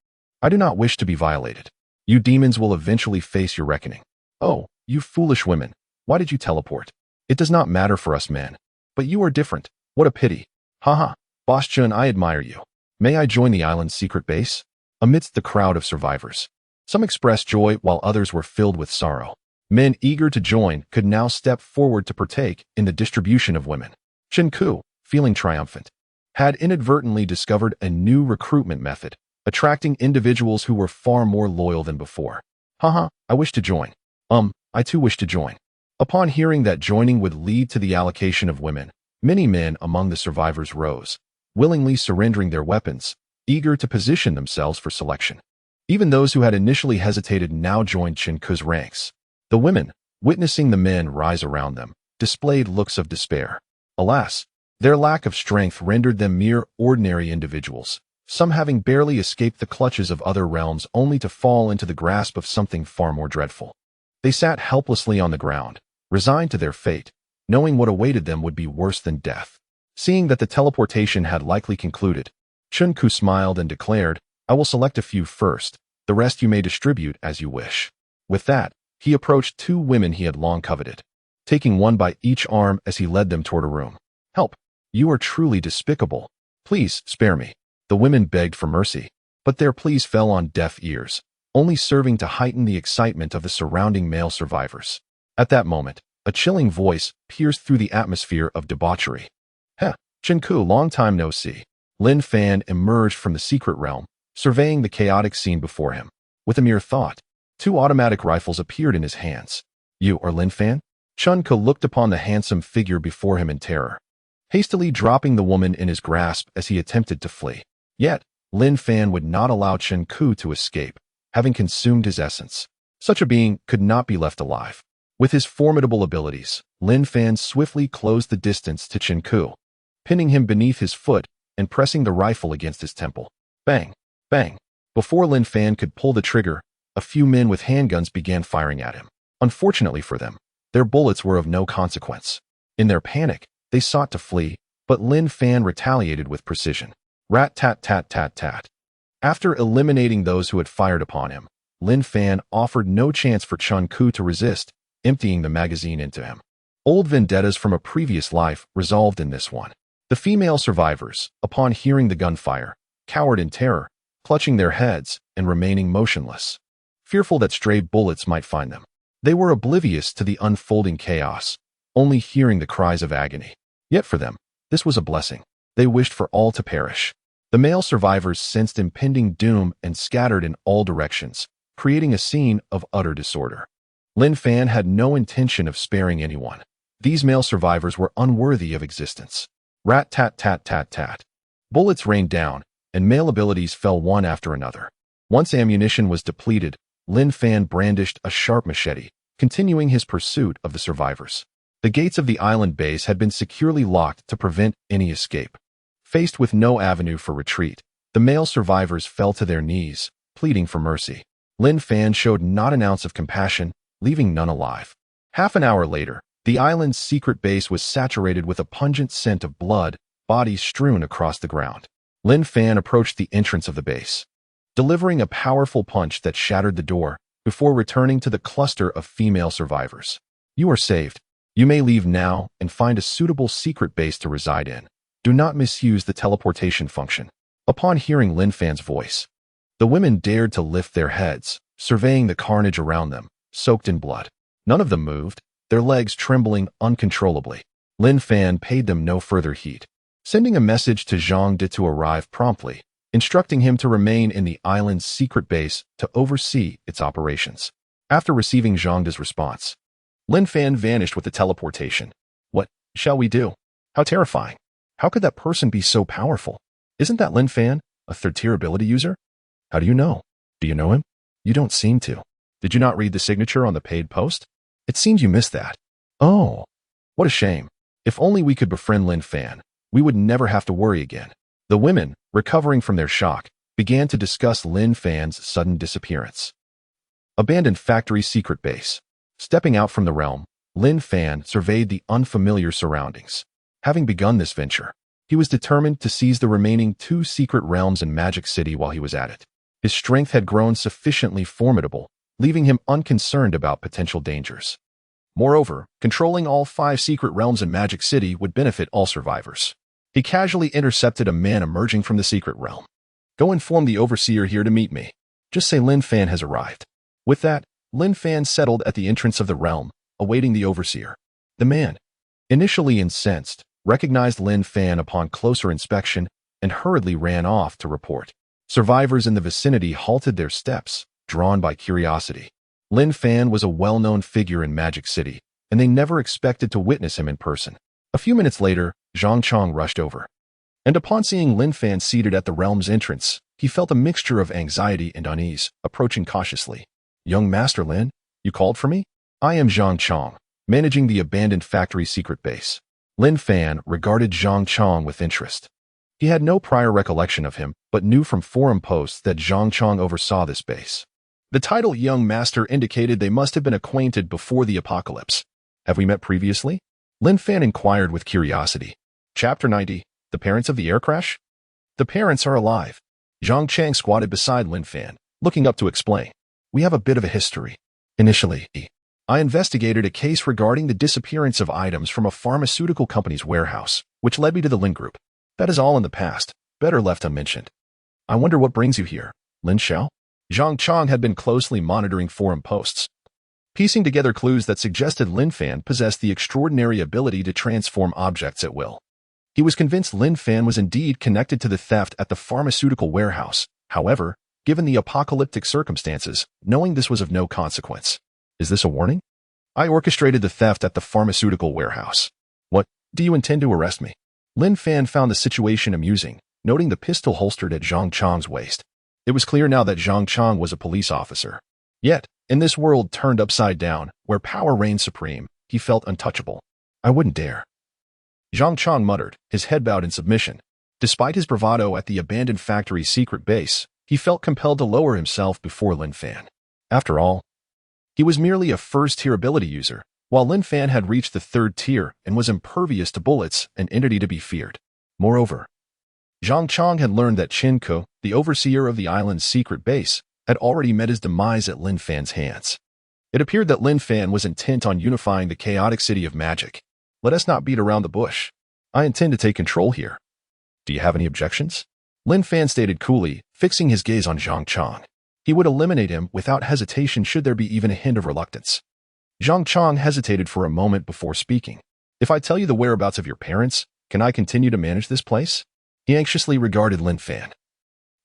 I do not wish to be violated. You demons will eventually face your reckoning. Oh, you foolish women, why did you teleport? It does not matter for us men. But you are different. What a pity. Haha, Boss Chun, I admire you. May I join the island's secret base? Amidst the crowd of survivors, some expressed joy while others were filled with sorrow. Men eager to join could now step forward to partake in the distribution of women. Chun-Ku, feeling triumphant, had inadvertently discovered a new recruitment method, attracting individuals who were far more loyal than before. Haha, I wish to join. I too wish to join. Upon hearing that joining would lead to the allocation of women, many men among the survivors rose, willingly surrendering their weapons, eager to position themselves for selection. Even those who had initially hesitated now joined Chun-Ku's ranks. The women, witnessing the men rise around them, displayed looks of despair. Alas, their lack of strength rendered them mere ordinary individuals, some having barely escaped the clutches of other realms only to fall into the grasp of something far more dreadful. They sat helplessly on the ground, resigned to their fate, knowing what awaited them would be worse than death. Seeing that the teleportation had likely concluded, Chun-Ku smiled and declared, I will select a few first, the rest you may distribute as you wish. With that, he approached 2 women he had long coveted, taking one by each arm as he led them toward a room. Help! You are truly despicable. Please, spare me. The women begged for mercy, but their pleas fell on deaf ears, only serving to heighten the excitement of the surrounding male survivors. At that moment, a chilling voice pierced through the atmosphere of debauchery. Heh, Chun-Ku, long time no see. Lin Fan emerged from the secret realm, surveying the chaotic scene before him. With a mere thought, 2 automatic rifles appeared in his hands. You are Lin Fan? Chun-Ku looked upon the handsome figure before him in terror, hastily dropping the woman in his grasp as he attempted to flee. Yet, Lin Fan would not allow Chun-Ku to escape, having consumed his essence. Such a being could not be left alive. With his formidable abilities, Lin Fan swiftly closed the distance to Chun-Ku, pinning him beneath his foot and pressing the rifle against his temple. Bang! Bang! Before Lin Fan could pull the trigger, a few men with handguns began firing at him. Unfortunately for them, their bullets were of no consequence. In their panic, they sought to flee, but Lin Fan retaliated with precision. Rat-tat-tat-tat-tat. After eliminating those who had fired upon him, Lin Fan offered no chance for Chun-Ku to resist, emptying the magazine into him. Old vendettas from a previous life resolved in this one. The female survivors, upon hearing the gunfire, cowered in terror, clutching their heads and remaining motionless, fearful that stray bullets might find them. They were oblivious to the unfolding chaos, only hearing the cries of agony. Yet for them, this was a blessing. They wished for all to perish. The male survivors sensed impending doom and scattered in all directions, creating a scene of utter disorder. Lin Fan had no intention of sparing anyone. These male survivors were unworthy of existence. Rat-tat-tat-tat-tat. Bullets rained down, and male abilities fell one after another. Once ammunition was depleted, Lin Fan brandished a sharp machete, continuing his pursuit of the survivors. The gates of the island base had been securely locked to prevent any escape. Faced with no avenue for retreat, the male survivors fell to their knees, pleading for mercy. Lin Fan showed not an ounce of compassion, leaving none alive. Half an hour later, the island's secret base was saturated with a pungent scent of blood, bodies strewn across the ground. Lin Fan approached the entrance of the base, delivering a powerful punch that shattered the door before returning to the cluster of female survivors. You are saved. You may leave now and find a suitable secret base to reside in. Do not misuse the teleportation function. Upon hearing Lin Fan's voice, the women dared to lift their heads, surveying the carnage around them, soaked in blood. None of them moved, their legs trembling uncontrollably. Lin Fan paid them no further heed, sending a message to Zhang De to arrive promptly, instructing him to remain in the island's secret base to oversee its operations. After receiving Zhang De's response, Lin Fan vanished with the teleportation. What shall we do? How terrifying. How could that person be so powerful? Isn't that Lin Fan, a third-tier ability user? How do you know? Do you know him? You don't seem to. Did you not read the signature on the paid post? It seems you missed that. Oh, what a shame. If only we could befriend Lin Fan, we would never have to worry again. The women, recovering from their shock, began to discuss Lin Fan's sudden disappearance. Abandoned factory secret base. Stepping out from the realm, Lin Fan surveyed the unfamiliar surroundings. Having begun this venture, he was determined to seize the remaining 2 secret realms in Magic City while he was at it. His strength had grown sufficiently formidable, leaving him unconcerned about potential dangers. Moreover, controlling all 5 secret realms in Magic City would benefit all survivors. He casually intercepted a man emerging from the secret realm. Go inform the overseer here to meet me. Just say Lin Fan has arrived. With that, Lin Fan settled at the entrance of the realm, awaiting the overseer. The man, initially incensed, recognized Lin Fan upon closer inspection and hurriedly ran off to report. Survivors in the vicinity halted their steps, drawn by curiosity. Lin Fan was a well-known figure in Magic City, and they never expected to witness him in person. A few minutes later, Zhang Chong rushed over, and upon seeing Lin Fan seated at the realm's entrance, he felt a mixture of anxiety and unease, approaching cautiously. Young Master Lin, you called for me? I am Zhang Chong, managing the abandoned factory secret base. Lin Fan regarded Zhang Chong with interest. He had no prior recollection of him, but knew from forum posts that Zhang Chong oversaw this base. The title Young Master indicated they must have been acquainted before the apocalypse. Have we met previously? Lin Fan inquired with curiosity. Chapter 90. The Parents of the Air Crash? The parents are alive. Zhang Chang squatted beside Lin Fan, looking up to explain. We have a bit of a history. Initially, I investigated a case regarding the disappearance of items from a pharmaceutical company's warehouse, which led me to the Lin Group. That is all in the past, better left unmentioned. I wonder what brings you here, Lin Xiao? Zhang Chong had been closely monitoring forum posts, piecing together clues that suggested Lin Fan possessed the extraordinary ability to transform objects at will. He was convinced Lin Fan was indeed connected to the theft at the pharmaceutical warehouse. However, given the apocalyptic circumstances, knowing this was of no consequence. Is this a warning? I orchestrated the theft at the pharmaceutical warehouse. What, do you intend to arrest me? Lin Fan found the situation amusing, noting the pistol holstered at Zhang Chong's waist. It was clear now that Zhang Chong was a police officer. Yet, in this world turned upside down, where power reigned supreme, he felt untouchable. I wouldn't dare. Zhang Chong muttered, his head bowed in submission. Despite his bravado at the abandoned factory's secret base, he felt compelled to lower himself before Lin Fan. After all, he was merely a first-tier ability user, while Lin Fan had reached the 3rd tier and was impervious to bullets, an entity to be feared. Moreover, Zhang Chong had learned that Qin Ke, the overseer of the island's secret base, had already met his demise at Lin Fan's hands. It appeared that Lin Fan was intent on unifying the chaotic city of magic. Let us not beat around the bush. I intend to take control here. Do you have any objections? Lin Fan stated coolly, fixing his gaze on Zhang Chong. He would eliminate him without hesitation should there be even a hint of reluctance. Zhang Chong hesitated for a moment before speaking. If I tell you the whereabouts of your parents, can I continue to manage this place? He anxiously regarded Lin Fan.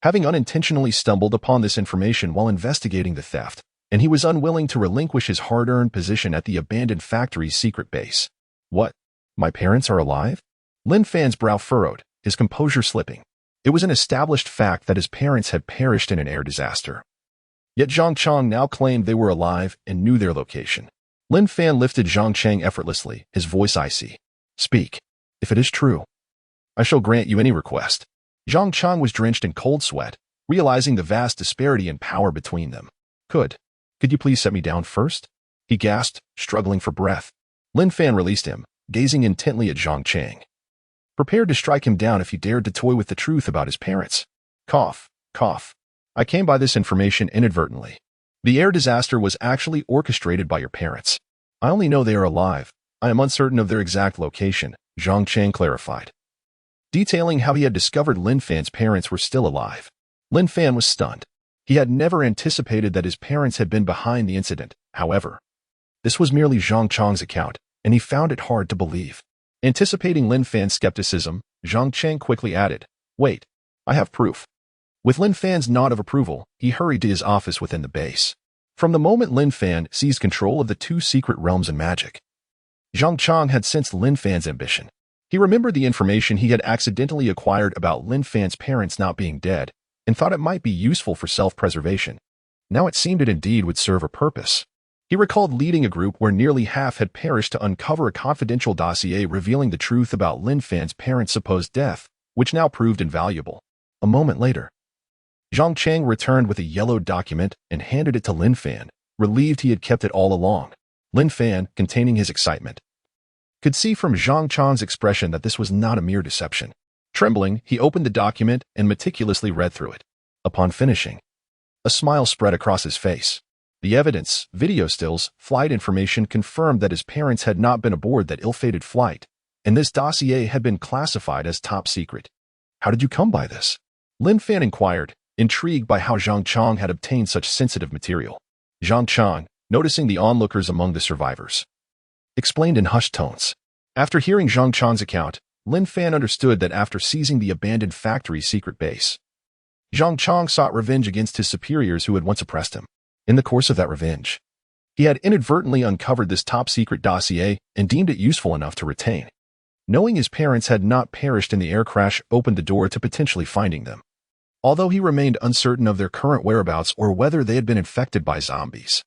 Having unintentionally stumbled upon this information while investigating the theft, and he was unwilling to relinquish his hard-earned position at the abandoned factory's secret base. What? My parents are alive? Lin Fan's brow furrowed, his composure slipping. It was an established fact that his parents had perished in an air disaster. Yet Zhang Chong now claimed they were alive and knew their location. Lin Fan lifted Zhang Chang effortlessly, his voice icy. Speak. If it is true, I shall grant you any request. Zhang Chang was drenched in cold sweat, realizing the vast disparity in power between them. Could you please set me down first? He gasped, struggling for breath. Lin Fan released him, gazing intently at Zhang Chang. Prepared to strike him down if he dared to toy with the truth about his parents. Cough, cough. I came by this information inadvertently. The air disaster was actually orchestrated by your parents. I only know they are alive. I am uncertain of their exact location, Zhang Chang clarified, detailing how he had discovered Lin Fan's parents were still alive. Lin Fan was stunned. He had never anticipated that his parents had been behind the incident, however. This was merely Zhang Chang's account, and he found it hard to believe. Anticipating Lin Fan's skepticism, Zhang Chang quickly added, Wait, I have proof. With Lin Fan's nod of approval, he hurried to his office within the base. From the moment Lin Fan seized control of the two secret realms in magic, Zhang Chang had sensed Lin Fan's ambition. He remembered the information he had accidentally acquired about Lin Fan's parents not being dead, and thought it might be useful for self-preservation. Now it seemed it indeed would serve a purpose. He recalled leading a group where nearly half had perished to uncover a confidential dossier revealing the truth about Lin Fan's parents' supposed death, which now proved invaluable. A moment later, Zhang Chang returned with a yellowed document and handed it to Lin Fan, relieved he had kept it all along. Lin Fan, containing his excitement, could see from Zhang Chang's expression that this was not a mere deception. Trembling, he opened the document and meticulously read through it. Upon finishing, a smile spread across his face. The evidence, video stills, flight information confirmed that his parents had not been aboard that ill-fated flight, and this dossier had been classified as top secret. How did you come by this? Lin Fan inquired, intrigued by how Zhang Chang had obtained such sensitive material. Zhang Chang, noticing the onlookers among the survivors, explained in hushed tones. After hearing Zhang Chang's account, Lin Fan understood that after seizing the abandoned factory's secret base, Zhang Chang sought revenge against his superiors who had once oppressed him. In the course of that revenge, he had inadvertently uncovered this top-secret dossier and deemed it useful enough to retain. Knowing his parents had not perished in the air crash opened the door to potentially finding them, although he remained uncertain of their current whereabouts or whether they had been infected by zombies.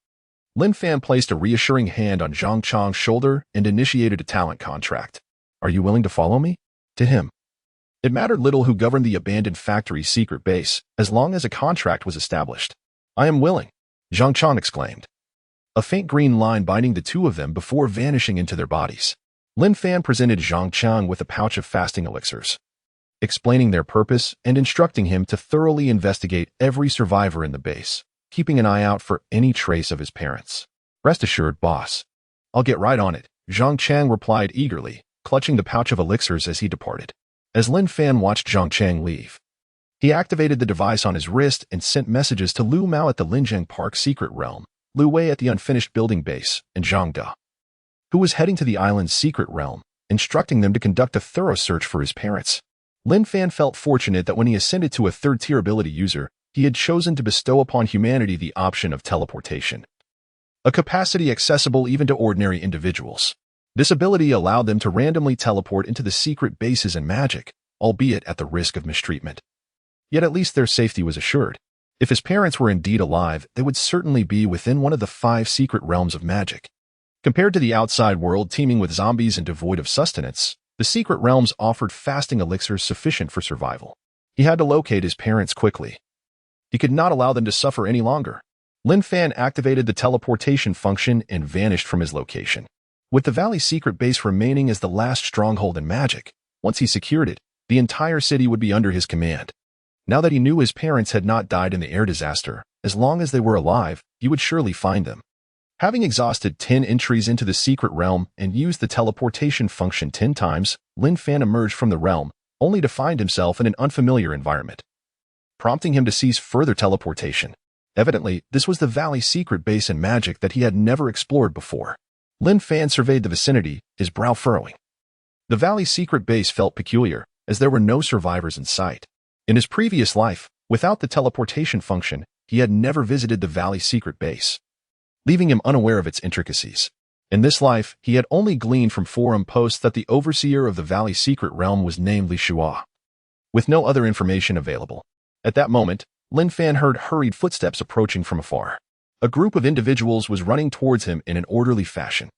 Lin Fan placed a reassuring hand on Zhang Chang's shoulder and initiated a talent contract. Are you willing to follow me? To him, it mattered little who governed the abandoned factory's secret base, as long as a contract was established. I am willing, Zhang Chang exclaimed, a faint green line binding the two of them before vanishing into their bodies. Lin Fan presented Zhang Chang with a pouch of fasting elixirs, explaining their purpose and instructing him to thoroughly investigate every survivor in the base, keeping an eye out for any trace of his parents. Rest assured, boss. I'll get right on it, Zhang Chang replied eagerly, clutching the pouch of elixirs as he departed. As Lin Fan watched Zhang Chang leave, he activated the device on his wrist and sent messages to Lu Mao at the Linjiang Park secret realm, Lu Wei at the unfinished building base, and Zhang Da, who was heading to the island's secret realm, instructing them to conduct a thorough search for his parents. Lin Fan felt fortunate that when he ascended to a third-tier ability user, he had chosen to bestow upon humanity the option of teleportation, a capacity accessible even to ordinary individuals. This ability allowed them to randomly teleport into the secret bases in magic, albeit at the risk of mistreatment. Yet at least their safety was assured. If his parents were indeed alive, they would certainly be within one of the 5 secret realms of magic. Compared to the outside world teeming with zombies and devoid of sustenance, the secret realms offered fasting elixirs sufficient for survival. He had to locate his parents quickly. He could not allow them to suffer any longer. Lin Fan activated the teleportation function and vanished from his location. With the valley secret base remaining as the last stronghold in magic, once he secured it, the entire city would be under his command. Now that he knew his parents had not died in the air disaster, as long as they were alive, he would surely find them. Having exhausted 10 entries into the secret realm and used the teleportation function 10 times, Lin Fan emerged from the realm, only to find himself in an unfamiliar environment, prompting him to cease further teleportation. Evidently, this was the valley secret base in magic that he had never explored before. Lin Fan surveyed the vicinity, his brow furrowing. The valley secret base felt peculiar, as there were no survivors in sight. In his previous life, without the teleportation function, he had never visited the valley secret base, leaving him unaware of its intricacies. In this life, he had only gleaned from forum posts that the overseer of the valley secret realm was named Li Shua, with no other information available. At that moment, Lin Fan heard hurried footsteps approaching from afar. A group of individuals was running towards him in an orderly fashion.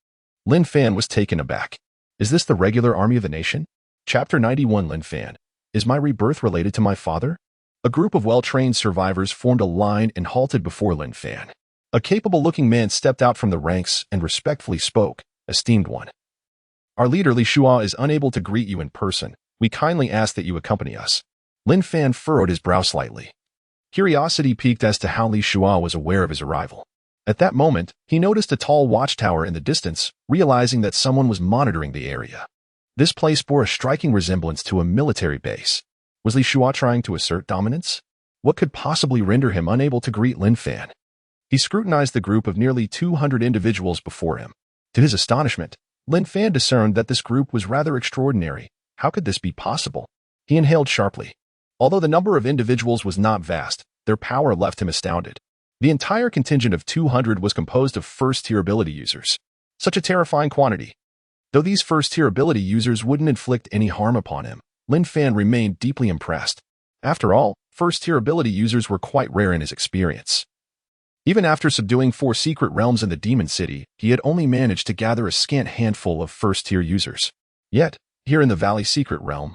Lin Fan was taken aback. Is this the regular army of the nation? Chapter 91 Lin Fan. Is my rebirth related to my father? A group of well-trained survivors formed a line and halted before Lin Fan. A capable-looking man stepped out from the ranks and respectfully spoke, "Esteemed one. Our leader Li Shua is unable to greet you in person. We kindly ask that you accompany us." Lin Fan furrowed his brow slightly. Curiosity piqued as to how Li Shua was aware of his arrival. At that moment, he noticed a tall watchtower in the distance, realizing that someone was monitoring the area. This place bore a striking resemblance to a military base. Was Li Shua trying to assert dominance? What could possibly render him unable to greet Lin Fan? He scrutinized the group of nearly 200 individuals before him. To his astonishment, Lin Fan discerned that this group was rather extraordinary. How could this be possible? He inhaled sharply. Although the number of individuals was not vast, their power left him astounded. The entire contingent of 200 was composed of first-tier ability users. Such a terrifying quantity. Though these first-tier ability users wouldn't inflict any harm upon him, Lin Fan remained deeply impressed. After all, first-tier ability users were quite rare in his experience. Even after subduing 4 secret realms in the Demon City, he had only managed to gather a scant handful of first-tier users. Yet, here in the Valley Secret Realm,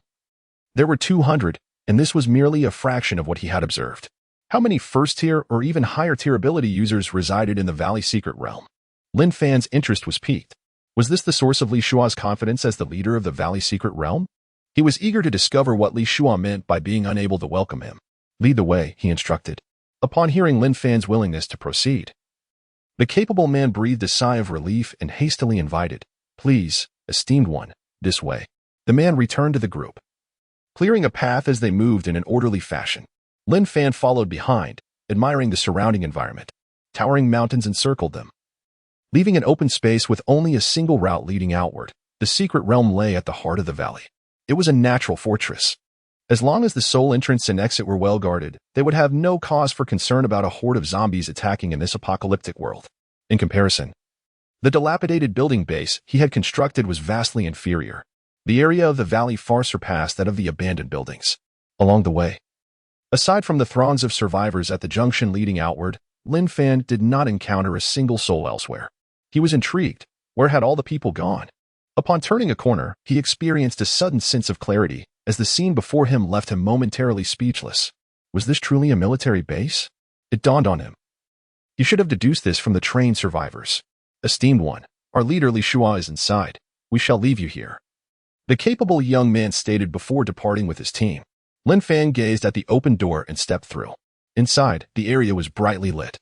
there were 200, and this was merely a fraction of what he had observed. How many first-tier or even higher-tier ability users resided in the Valley Secret Realm? Lin Fan's interest was piqued. Was this the source of Li Shua's confidence as the leader of the Valley Secret Realm? He was eager to discover what Li Shua meant by being unable to welcome him. "Lead the way," he instructed. Upon hearing Lin Fan's willingness to proceed, the capable man breathed a sigh of relief and hastily invited, "Please, esteemed one, this way." The man returned to the group, clearing a path as they moved in an orderly fashion. Lin Fan followed behind, admiring the surrounding environment. Towering mountains encircled them, leaving an open space with only a single route leading outward. The secret realm lay at the heart of the valley. It was a natural fortress. As long as the sole entrance and exit were well guarded, they would have no cause for concern about a horde of zombies attacking in this apocalyptic world. In comparison, the dilapidated building base he had constructed was vastly inferior. The area of the valley far surpassed that of the abandoned buildings. Along the way, aside from the throngs of survivors at the junction leading outward, Lin Fan did not encounter a single soul elsewhere. He was intrigued. Where had all the people gone? Upon turning a corner, he experienced a sudden sense of clarity, as the scene before him left him momentarily speechless. Was this truly a military base? It dawned on him. He should have deduced this from the trained survivors. "Esteemed one, our leader Li Shua is inside. We shall leave you here," the capable young man stated before departing with his team. Lin Fan gazed at the open door and stepped through. Inside, the area was brightly lit,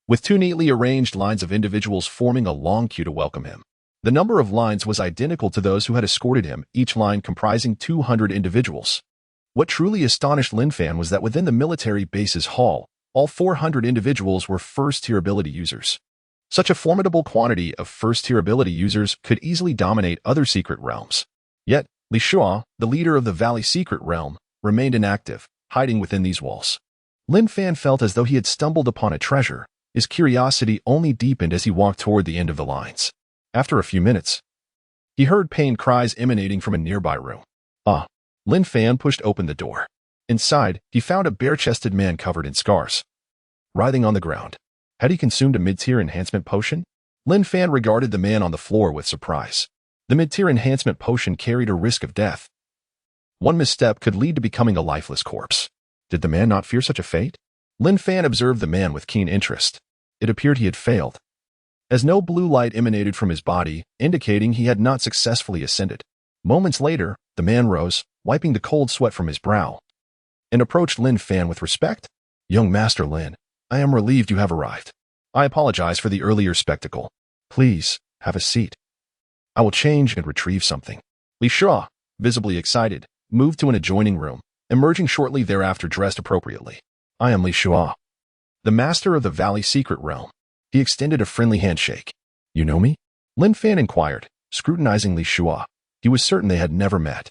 with 2 neatly arranged lines of individuals forming a long queue to welcome him. The number of lines was identical to those who had escorted him, each line comprising 200 individuals. What truly astonished Lin Fan was that within the military base's hall, all 400 individuals were first-tier ability users. Such a formidable quantity of first-tier ability users could easily dominate other secret realms. Yet, Li Shua, the leader of the Valley Secret Realm, remained inactive, hiding within these walls. Lin Fan felt as though he had stumbled upon a treasure. His curiosity only deepened as he walked toward the end of the lines. After a few minutes, he heard pained cries emanating from a nearby room. Lin Fan pushed open the door. Inside, he found a bare-chested man covered in scars, writhing on the ground. Had he consumed a mid-tier enhancement potion? Lin Fan regarded the man on the floor with surprise. The mid-tier enhancement potion carried a risk of death. One misstep could lead to becoming a lifeless corpse. Did the man not fear such a fate? Lin Fan observed the man with keen interest. It appeared he had failed, as no blue light emanated from his body, indicating he had not successfully ascended. Moments later, the man rose, wiping the cold sweat from his brow, and approached Lin Fan with respect. "Young Master Lin, I am relieved you have arrived. I apologize for the earlier spectacle. Please, have a seat. I will change and retrieve something." Li Shua, visibly excited, moved to an adjoining room, emerging shortly thereafter dressed appropriately. "I am Li Shua, the master of the Valley Secret Realm." He extended a friendly handshake. "You know me?" Lin Fan inquired, scrutinizing Li Shua. He was certain they had never met.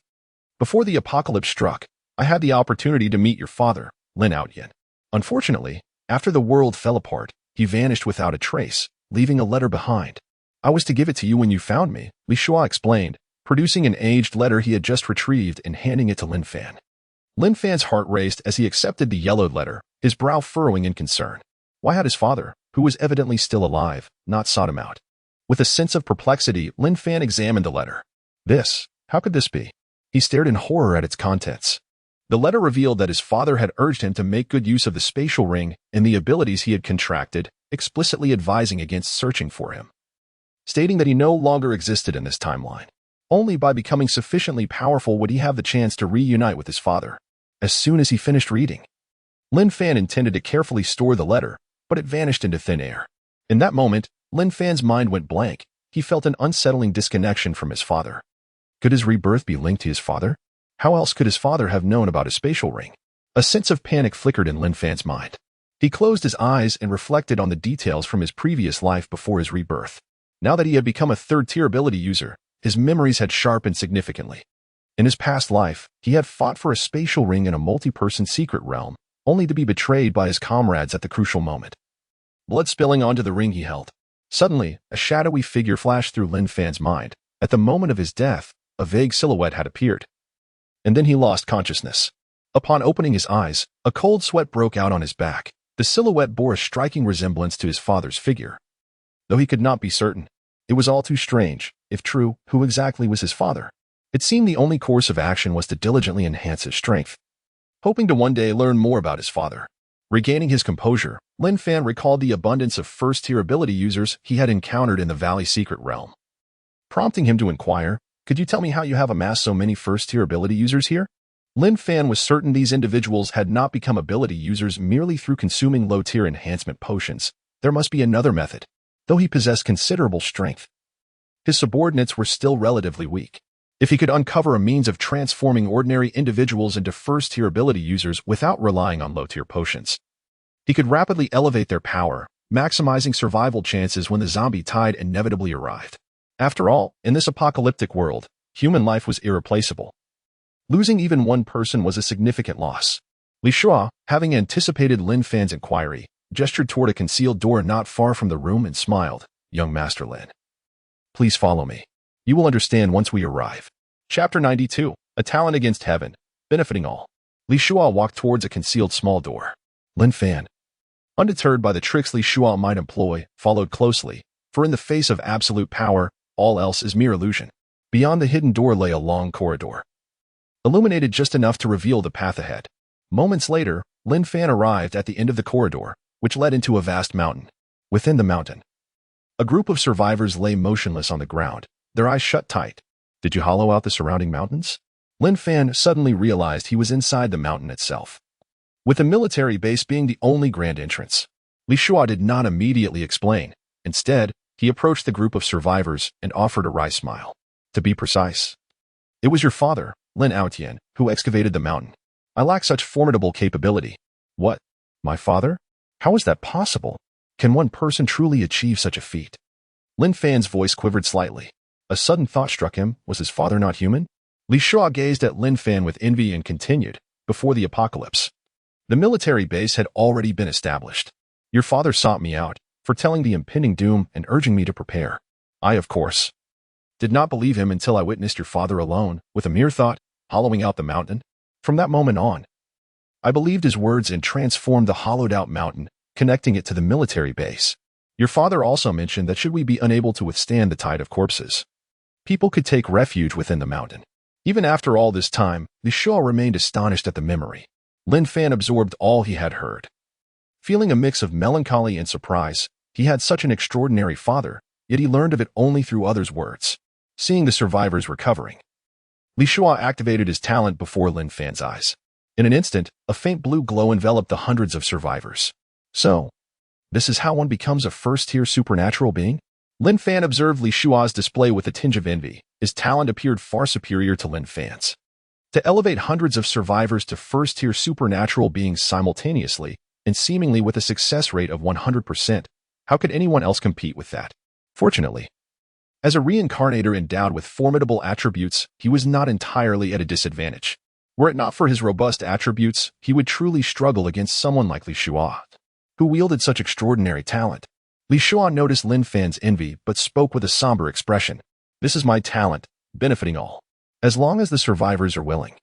"Before the apocalypse struck, I had the opportunity to meet your father, Lin Outyin. Unfortunately, after the world fell apart, he vanished without a trace, leaving a letter behind. I was to give it to you when you found me," Li Shua explained, producing an aged letter he had just retrieved and handing it to Lin Fan. Lin Fan's heart raced as he accepted the yellowed letter, his brow furrowing in concern. Why had his father, who was evidently still alive, not sought him out. With a sense of perplexity, Lin Fan examined the letter. How could this be? He stared in horror at its contents. The letter revealed that his father had urged him to make good use of the spatial ring and the abilities he had contracted, explicitly advising against searching for him, stating that he no longer existed in this timeline. Only by becoming sufficiently powerful would he have the chance to reunite with his father. As soon as he finished reading, Lin Fan intended to carefully store the letter, but it vanished into thin air. In that moment, Lin Fan's mind went blank. He felt an unsettling disconnection from his father. Could his rebirth be linked to his father? How else could his father have known about his spatial ring? A sense of panic flickered in Lin Fan's mind. He closed his eyes and reflected on the details from his previous life before his rebirth. Now that he had become a third-tier ability user, his memories had sharpened significantly. In his past life, he had fought for a spatial ring in a multi-person secret realm, only to be betrayed by his comrades at the crucial moment. Blood spilling onto the ring he held. Suddenly, a shadowy figure flashed through Lin Fan's mind. At the moment of his death, a vague silhouette had appeared. And then he lost consciousness. Upon opening his eyes, a cold sweat broke out on his back. The silhouette bore a striking resemblance to his father's figure. Though he could not be certain, it was all too strange. If true, who exactly was his father? It seemed the only course of action was to diligently enhance his strength, hoping to one day learn more about his father. Regaining his composure, Lin Fan recalled the abundance of first-tier ability users he had encountered in the Valley Secret Realm, prompting him to inquire, "Could you tell me how you have amassed so many first-tier ability users here?" Lin Fan was certain these individuals had not become ability users merely through consuming low-tier enhancement potions. There must be another method. Though he possessed considerable strength, his subordinates were still relatively weak. If he could uncover a means of transforming ordinary individuals into first-tier ability users without relying on low-tier potions, he could rapidly elevate their power, maximizing survival chances when the zombie tide inevitably arrived. After all, in this apocalyptic world, human life was irreplaceable. Losing even one person was a significant loss. Li Shua, having anticipated Lin Fan's inquiry, gestured toward a concealed door not far from the room and smiled. "Young Master Lin, please follow me. You will understand once we arrive." Chapter 92. A Talent Against Heaven, Benefiting All. Li Shua walked towards a concealed small door. Lin Fan, undeterred by the tricks Li Shua might employ, followed closely, for in the face of absolute power, all else is mere illusion. Beyond the hidden door lay a long corridor, illuminated just enough to reveal the path ahead. Moments later, Lin Fan arrived at the end of the corridor, which led into a vast mountain. Within the mountain, a group of survivors lay motionless on the ground, their eyes shut tight. Did you hollow out the surrounding mountains? Lin Fan suddenly realized he was inside the mountain itself, with the military base being the only grand entrance. Li Shua did not immediately explain. Instead, he approached the group of survivors and offered a wry smile. To be precise, it was your father, Lin Aotian, who excavated the mountain. I lack such formidable capability. What? My father? How is that possible? Can one person truly achieve such a feat? Lin Fan's voice quivered slightly. A sudden thought struck him. Was his father not human? Li Shua gazed at Lin Fan with envy and continued. Before the apocalypse, the military base had already been established. Your father sought me out, foretelling the impending doom and urging me to prepare. I, of course, did not believe him until I witnessed your father alone, with a mere thought, hollowing out the mountain. From that moment on, I believed his words and transformed the hollowed-out mountain, connecting it to the military base. Your father also mentioned that should we be unable to withstand the tide of corpses, people could take refuge within the mountain. Even after all this time, Li Shua remained astonished at the memory. Lin Fan absorbed all he had heard. Feeling a mix of melancholy and surprise, he had such an extraordinary father, yet he learned of it only through others' words. Seeing the survivors recovering, Li Shua activated his talent before Lin Fan's eyes. In an instant, a faint blue glow enveloped the hundreds of survivors. So, this is how one becomes a first-tier supernatural being? Lin Fan observed Li Shua's display with a tinge of envy. His talent appeared far superior to Lin Fan's. To elevate hundreds of survivors to first-tier supernatural beings simultaneously, and seemingly with a success rate of 100%, how could anyone else compete with that? Fortunately, as a reincarnator endowed with formidable attributes, he was not entirely at a disadvantage. Were it not for his robust attributes, he would truly struggle against someone like Li Shua, who wielded such extraordinary talent. Li Shua noticed Lin Fan's envy but spoke with a somber expression. This is my talent, benefiting all. As long as the survivors are willing,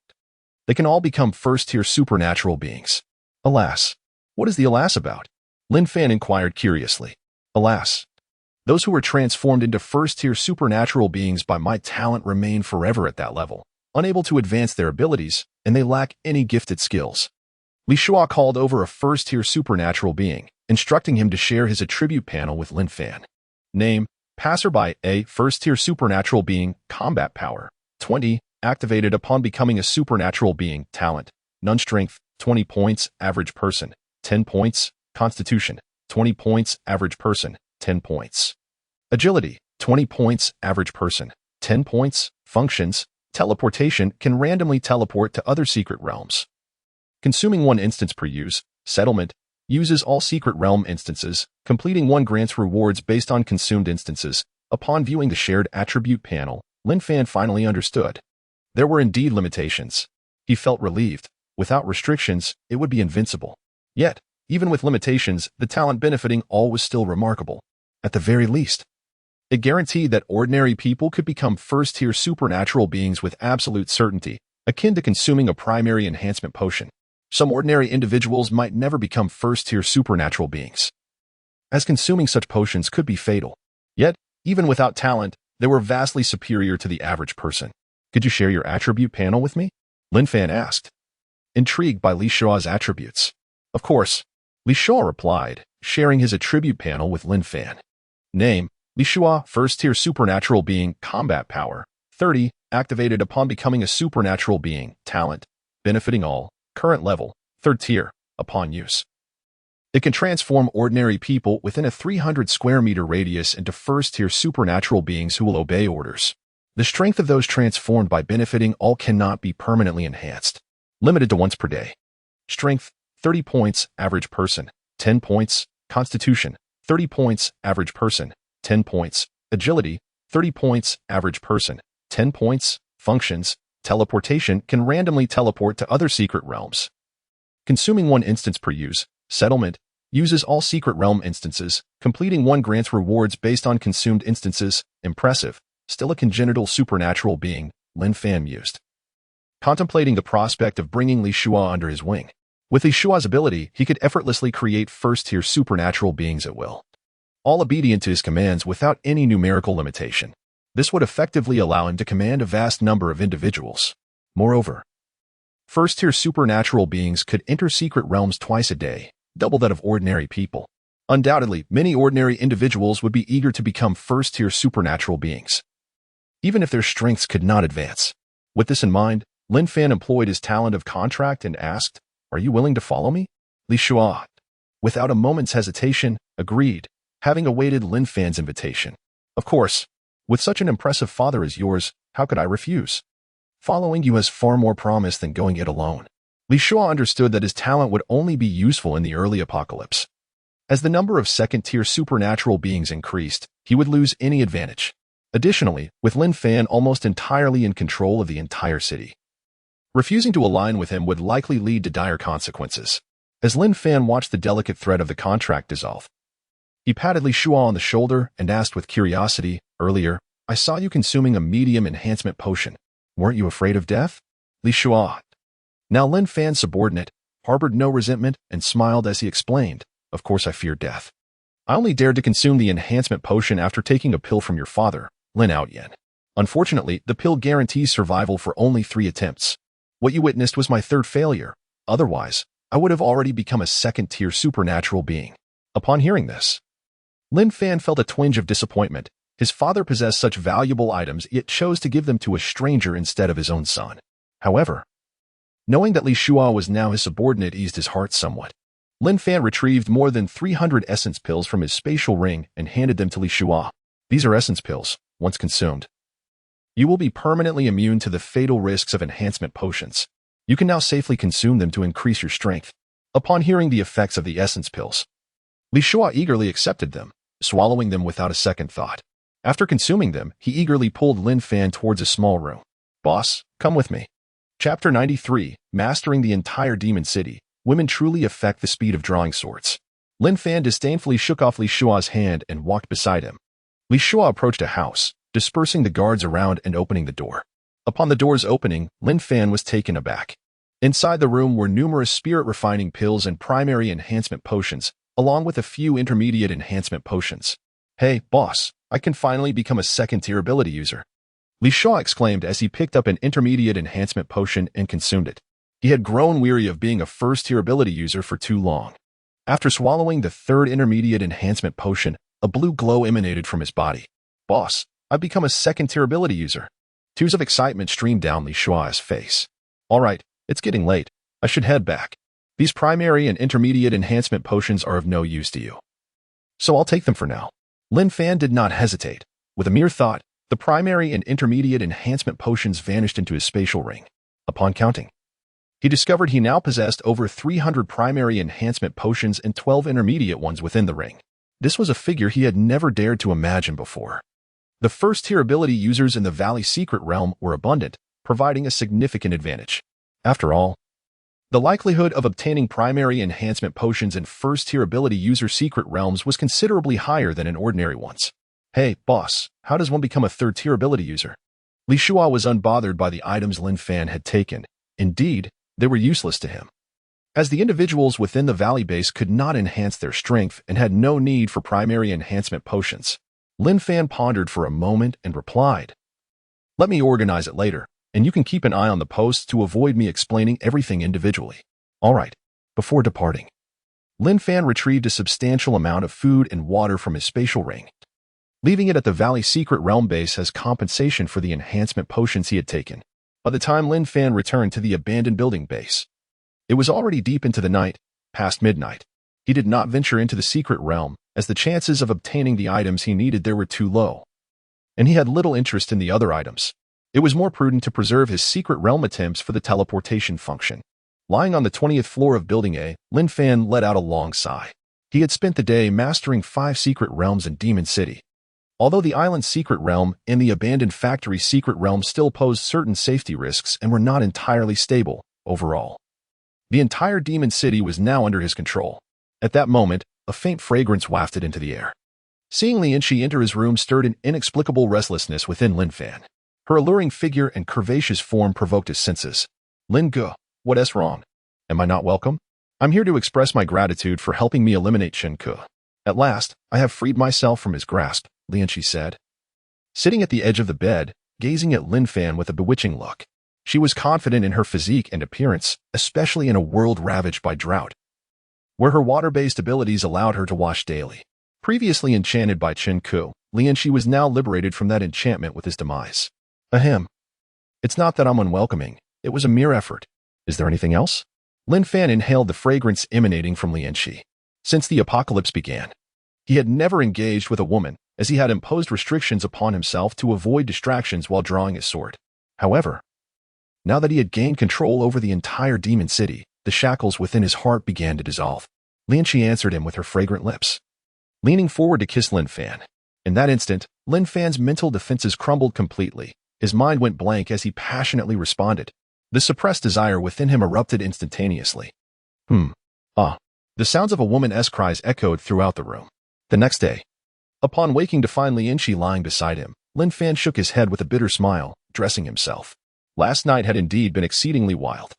they can all become first-tier supernatural beings. Alas, what is the alas about? Lin Fan inquired curiously. Alas, those who were transformed into first-tier supernatural beings by my talent remain forever at that level, unable to advance their abilities, and they lack any gifted skills. Li Shua called over a first-tier supernatural being, instructing him to share his attribute panel with Lin Fan. Name: Passerby. A first-tier supernatural being. Combat power 20, activated upon becoming a supernatural being. Talent: None. Strength 20 points. Average person 10 points. Constitution 20 points. Average person 10 points. Agility 20 points. Average person 10 points. Functions: teleportation, can randomly teleport to other secret realms. Consuming 1 instance per use. Settlement: uses all secret realm instances. Completing 1 grants rewards based on consumed instances. Upon viewing the shared attribute panel, Lin Fan finally understood. There were indeed limitations. He felt relieved. Without restrictions, it would be invincible. Yet, even with limitations, the talent benefiting all was still remarkable. At the very least, it guaranteed that ordinary people could become first-tier supernatural beings with absolute certainty, akin to consuming a primary enhancement potion. Some ordinary individuals might never become first-tier supernatural beings, as consuming such potions could be fatal. Yet, even without talent, they were vastly superior to the average person. Could you share your attribute panel with me? Lin Fan asked, intrigued by Li Shua's attributes. Of course, Li Shua replied, sharing his attribute panel with Lin Fan. Name: Li Shua, first-tier supernatural being. Combat power 30, activated upon becoming a supernatural being. Talent: benefiting all. Current level: 3rd tier. Upon use, it can transform ordinary people within a 300 square meter radius into first-tier supernatural beings who will obey orders. The strength of those transformed by benefiting all cannot be permanently enhanced. Limited to once per day. Strength: 30 points. Average person 10 points. Constitution: 30 points. Average person 10 points. Agility: 30 points. Average person 10 points. Functions: teleportation, can randomly teleport to other secret realms. Consuming 1 instance per use. Settlement: uses all secret realm instances. Completing 1 grants rewards based on consumed instances. Impressive. Still a congenital supernatural being, Lin Fan mused, contemplating the prospect of bringing Li Shua under his wing. With Li Shua's ability, he could effortlessly create first-tier supernatural beings at will, all obedient to his commands without any numerical limitation. This would effectively allow him to command a vast number of individuals. Moreover, first-tier supernatural beings could enter secret realms twice a day, double that of ordinary people. Undoubtedly, many ordinary individuals would be eager to become first-tier supernatural beings, even if their strengths could not advance. With this in mind, Lin Fan employed his talent of contract and asked, "Are you willing to follow me?" Li Shua, without a moment's hesitation, agreed, having awaited Lin Fan's invitation. Of course, with such an impressive father as yours, how could I refuse? Following you has far more promise than going it alone. Li Shua understood that his talent would only be useful in the early apocalypse. As the number of second-tier supernatural beings increased, he would lose any advantage. Additionally, with Lin Fan almost entirely in control of the entire city, refusing to align with him would likely lead to dire consequences. As Lin Fan watched the delicate thread of the contract dissolve, he patted Li Shua on the shoulder and asked with curiosity, "Earlier, I saw you consuming a medium enhancement potion. Weren't you afraid of death?" Li Shua, now Lin Fan's subordinate, harbored no resentment and smiled as he explained, "Of course I fear death. I only dared to consume the enhancement potion after taking a pill from your father, Lin Outyen. Unfortunately, the pill guarantees survival for only 3 attempts. What you witnessed was my 3rd failure. Otherwise, I would have already become a second-tier supernatural being." Upon hearing this, Lin Fan felt a twinge of disappointment. His father possessed such valuable items, yet chose to give them to a stranger instead of his own son. However, knowing that Li Shua was now his subordinate eased his heart somewhat. Lin Fan retrieved more than 300 essence pills from his spatial ring and handed them to Li Shua. "These are essence pills. Once consumed, you will be permanently immune to the fatal risks of enhancement potions. You can now safely consume them to increase your strength." Upon hearing the effects of the essence pills, Li Shua eagerly accepted them, swallowing them without a second thought. After consuming them, he eagerly pulled Lin Fan towards a small room. "Boss, come with me." Chapter 93, Mastering the Entire Demon City. Women truly affect the speed of drawing swords. Lin Fan disdainfully shook off Li Shua's hand and walked beside him. Li Shua approached a house, dispersing the guards around and opening the door. Upon the door's opening, Lin Fan was taken aback. Inside the room were numerous spirit-refining pills and primary enhancement potions, along with a few intermediate enhancement potions. "Hey, boss, I can finally become a second-tier ability user," Li Sha exclaimed as he picked up an intermediate enhancement potion and consumed it. He had grown weary of being a first-tier ability user for too long. After swallowing the third intermediate enhancement potion, a blue glow emanated from his body. "Boss, I've become a second-tier ability user." Tears of excitement streamed down Li Shua's face. "All right, it's getting late. I should head back. These primary and intermediate enhancement potions are of no use to you, so I'll take them for now." Lin Fan did not hesitate. With a mere thought, the primary and intermediate enhancement potions vanished into his spatial ring. Upon counting, he discovered he now possessed over 300 primary enhancement potions and 12 intermediate ones within the ring. This was a figure he had never dared to imagine before. The first-tier ability users in the Valley Secret Realm were abundant, providing a significant advantage. After all, the likelihood of obtaining primary enhancement potions in first-tier ability user secret realms was considerably higher than in ordinary ones. "Hey, boss, how does one become a third-tier ability user?" Li Shua was unbothered by the items Lin Fan had taken. Indeed, they were useless to him, as the individuals within the valley base could not enhance their strength and had no need for primary enhancement potions. Lin Fan pondered for a moment and replied, "Let me organize it later, and you can keep an eye on the posts to avoid me explaining everything individually." "All right." Before departing, Lin Fan retrieved a substantial amount of food and water from his spatial ring, leaving it at the Valley Secret Realm base as compensation for the enhancement potions he had taken. By the time Lin Fan returned to the abandoned building base, it was already deep into the night, past midnight. He did not venture into the secret realm, as the chances of obtaining the items he needed there were too low, and he had little interest in the other items. It was more prudent to preserve his secret realm attempts for the teleportation function. Lying on the 20th floor of Building A, Lin Fan let out a long sigh. He had spent the day mastering 5 secret realms in Demon City. Although the island's secret realm and the abandoned factory secret realm still posed certain safety risks and were not entirely stable, overall, the entire Demon City was now under his control. At that moment, a faint fragrance wafted into the air. Seeing Lin Shi enter his room stirred an inexplicable restlessness within Lin Fan. Her alluring figure and curvaceous form provoked his senses. "Lin Ge, what's wrong? Am I not welcome? I'm here to express my gratitude for helping me eliminate Chen Ke." "At last, I have freed myself from his grasp," Lin Shi said, sitting at the edge of the bed, gazing at Lin Fan with a bewitching look. She was confident in her physique and appearance, especially in a world ravaged by drought, where her water-based abilities allowed her to wash daily. Previously enchanted by Chen Ke, Lin Shi was now liberated from that enchantment with his demise. "Ahem. It's not that I'm unwelcoming. It was a mere effort. Is there anything else?" Lin Fan inhaled the fragrance emanating from Lin Shi. Since the apocalypse began, he had never engaged with a woman, as he had imposed restrictions upon himself to avoid distractions while drawing his sword. However, now that he had gained control over the entire Demon City, the shackles within his heart began to dissolve. Lin Shi answered him with her fragrant lips, leaning forward to kiss Lin Fan. In that instant, Lin Fan's mental defenses crumbled completely. His mind went blank as he passionately responded. The suppressed desire within him erupted instantaneously. The sounds of a woman's cries echoed throughout the room. The next day, upon waking to find Lin Shi lying beside him, Lin Fan shook his head with a bitter smile, dressing himself. Last night had indeed been exceedingly wild.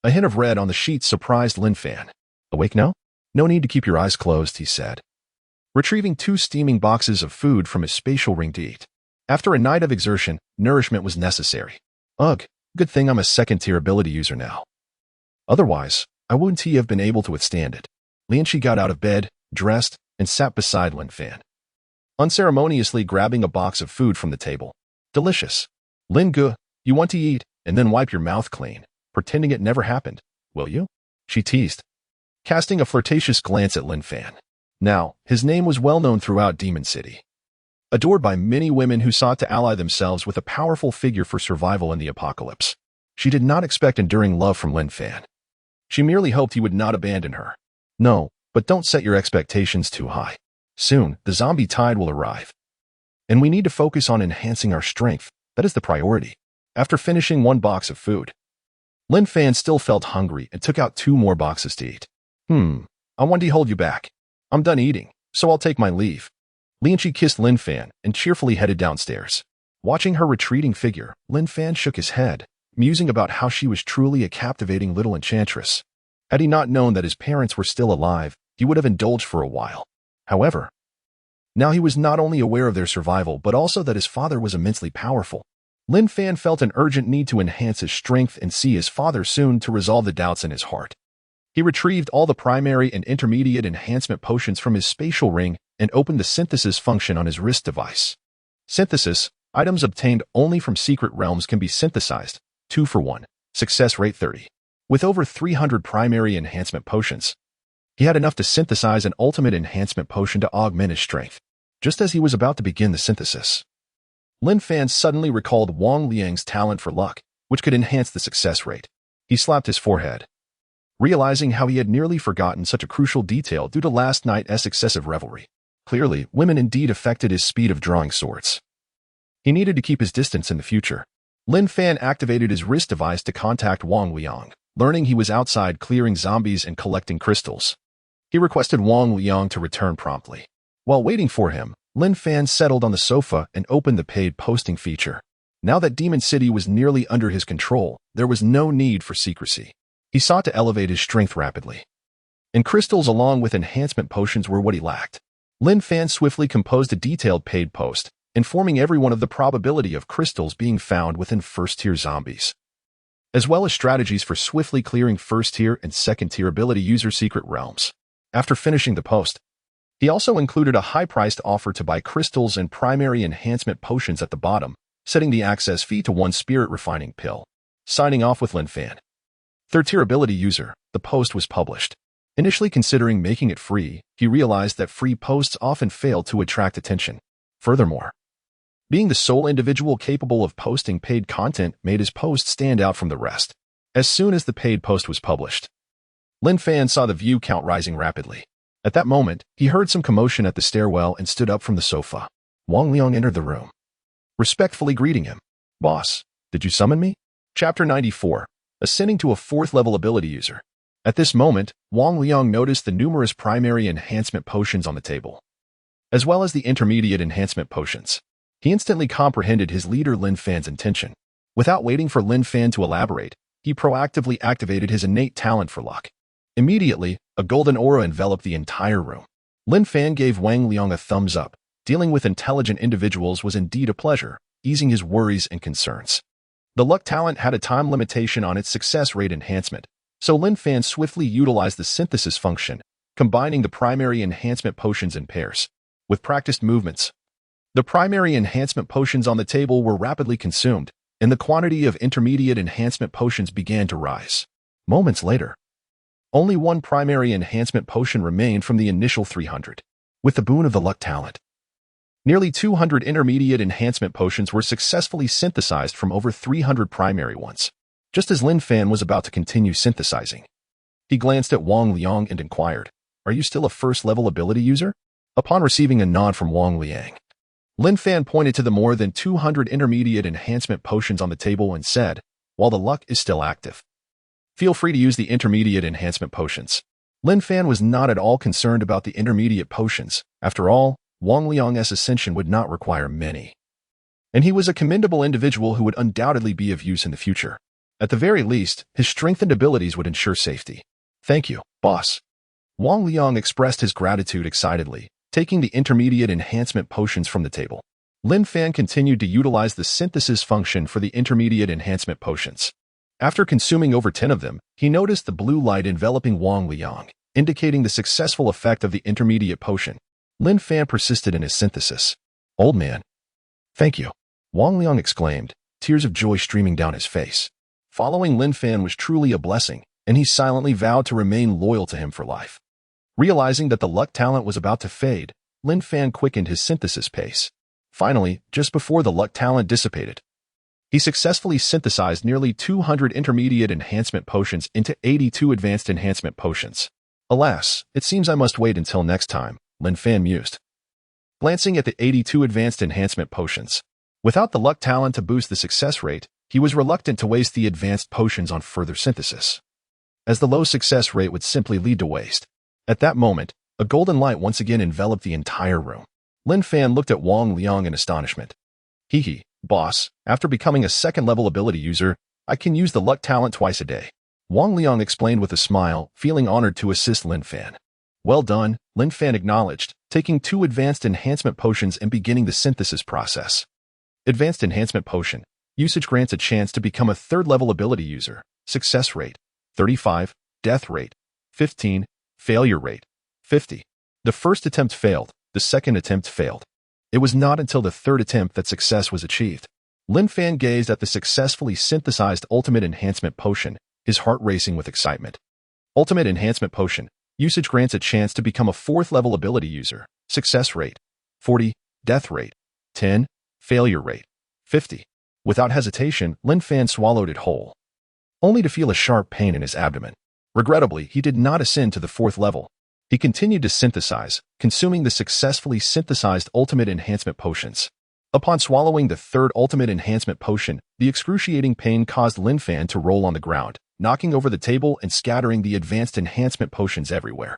A hint of red on the sheets surprised Lin Fan. "Awake now? No need to keep your eyes closed," he said, retrieving 2 steaming boxes of food from his spatial ring to eat. After a night of exertion, nourishment was necessary. "Ugh, good thing I'm a second-tier ability user now. Otherwise, I wouldn't have been able to withstand it." Lin Shi got out of bed, dressed, and sat beside Lin Fan, unceremoniously grabbing a box of food from the table. "Delicious. Lin Ge, you want to eat, and then wipe your mouth clean, pretending it never happened, will you?" she teased, casting a flirtatious glance at Lin Fan. Now, his name was well known throughout Demon City, adored by many women who sought to ally themselves with a powerful figure for survival in the apocalypse. She did not expect enduring love from Lin Fan. She merely hoped he would not abandon her. "No, but don't set your expectations too high. Soon, the zombie tide will arrive, and we need to focus on enhancing our strength. That is the priority." After finishing 1 box of food, Lin Fan still felt hungry and took out 2 more boxes to eat. I won't hold you back. I'm done eating, so I'll take my leave." Lin Shi kissed Lin Fan and cheerfully headed downstairs. Watching her retreating figure, Lin Fan shook his head, musing about how she was truly a captivating little enchantress. Had he not known that his parents were still alive, he would have indulged for a while. However, now he was not only aware of their survival, but also that his father was immensely powerful. Lin Fan felt an urgent need to enhance his strength and see his father soon to resolve the doubts in his heart. He retrieved all the primary and intermediate enhancement potions from his spatial ring and opened the synthesis function on his wrist device. Synthesis, items obtained only from secret realms can be synthesized, 2 for 1, success rate 30. With over 300 primary enhancement potions, he had enough to synthesize an ultimate enhancement potion to augment his strength. Just as he was about to begin the synthesis, Lin Fan suddenly recalled Wang Liang's talent for luck, which could enhance the success rate. He slapped his forehead, realizing how he had nearly forgotten such a crucial detail due to last night's excessive revelry. Clearly, women indeed affected his speed of drawing swords. He needed to keep his distance in the future. Lin Fan activated his wrist device to contact Wang Liang, learning he was outside clearing zombies and collecting crystals. He requested Wang Liang to return promptly. While waiting for him, Lin Fan settled on the sofa and opened the paid posting feature. Now that Demon City was nearly under his control, there was no need for secrecy. He sought to elevate his strength rapidly, and crystals along with enhancement potions were what he lacked. Lin Fan swiftly composed a detailed paid post, informing everyone of the probability of crystals being found within first-tier zombies, as well as strategies for swiftly clearing first-tier and second-tier ability user secret realms. After finishing the post, he also included a high-priced offer to buy crystals and primary enhancement potions at the bottom, setting the access fee to 1 spirit refining pill. Signing off with Lin Fan. Third-tier ability user, the post was published. Initially considering making it free, he realized that free posts often fail to attract attention. Furthermore, being the sole individual capable of posting paid content made his post stand out from the rest. As soon as the paid post was published, Lin Fan saw the view count rising rapidly. At that moment, he heard some commotion at the stairwell and stood up from the sofa. Wang Liang entered the room, respectfully greeting him. "Boss, did you summon me?" Chapter 94. Ascending to a 4th-level ability user. At this moment, Wang Liang noticed the numerous primary enhancement potions on the table, as well as the intermediate enhancement potions. He instantly comprehended his leader Lin Fan's intention. Without waiting for Lin Fan to elaborate, he proactively activated his innate talent for luck. Immediately, a golden aura enveloped the entire room. Lin Fan gave Wang Liang a thumbs up. Dealing with intelligent individuals was indeed a pleasure, easing his worries and concerns. The luck talent had a time limitation on its success rate enhancement, so Lin Fan swiftly utilized the synthesis function, combining the primary enhancement potions in pairs. With practiced movements, the primary enhancement potions on the table were rapidly consumed, and the quantity of intermediate enhancement potions began to rise. Moments later, only 1 primary enhancement potion remained from the initial 300. With the boon of the luck talent, nearly 200 intermediate enhancement potions were successfully synthesized from over 300 primary ones. Just as Lin Fan was about to continue synthesizing, he glanced at Wang Liang and inquired, "Are you still a 1st-level ability user?" Upon receiving a nod from Wang Liang, Lin Fan pointed to the more than 200 intermediate enhancement potions on the table and said, "While the luck is still active, feel free to use the intermediate enhancement potions." Lin Fan was not at all concerned about the intermediate potions. After all, Wang Liang's ascension would not require many, and he was a commendable individual who would undoubtedly be of use in the future. At the very least, his strengthened abilities would ensure safety. "Thank you, boss." Wang Liang expressed his gratitude excitedly, taking the intermediate enhancement potions from the table. Lin Fan continued to utilize the synthesis function for the intermediate enhancement potions. After consuming over 10 of them, he noticed the blue light enveloping Wang Liang, indicating the successful effect of the intermediate potion. Lin Fan persisted in his synthesis. "Old man." "Thank you," Wang Liang exclaimed, tears of joy streaming down his face. Following Lin Fan was truly a blessing, and he silently vowed to remain loyal to him for life. Realizing that the luck talent was about to fade, Lin Fan quickened his synthesis pace. Finally, just before the luck talent dissipated, he successfully synthesized nearly 200 intermediate enhancement potions into 82 advanced enhancement potions. "Alas, it seems I must wait until next time," Lin Fan mused, glancing at the 82 advanced enhancement potions. Without the luck talent to boost the success rate, he was reluctant to waste the advanced potions on further synthesis, as the low success rate would simply lead to waste. At that moment, a golden light once again enveloped the entire room. Lin Fan looked at Wang Liang in astonishment. "Hee, boss, after becoming a 2nd-level ability user, I can use the luck talent twice a day." Wang Liang explained with a smile, feeling honored to assist Lin Fan. Well done, Lin Fan acknowledged, taking 2 advanced enhancement potions and beginning the synthesis process. Advanced enhancement potion. Usage grants a chance to become a 3rd-level ability user. Success rate, 35. Death rate, 15. Failure rate, 50. The first attempt failed, the second attempt failed. It was not until the 3rd attempt that success was achieved. Lin Fan gazed at the successfully synthesized Ultimate Enhancement Potion, his heart racing with excitement. Ultimate Enhancement Potion. Usage grants a chance to become a 4th-level ability user. Success rate, 40. Death rate, 10. Failure rate, 50. Without hesitation, Lin Fan swallowed it whole, only to feel a sharp pain in his abdomen. Regrettably, he did not ascend to the 4th level. He continued to synthesize, consuming the successfully synthesized Ultimate Enhancement Potions. Upon swallowing the 3rd Ultimate Enhancement Potion, the excruciating pain caused Lin Fan to roll on the ground, knocking over the table and scattering the advanced enhancement potions everywhere.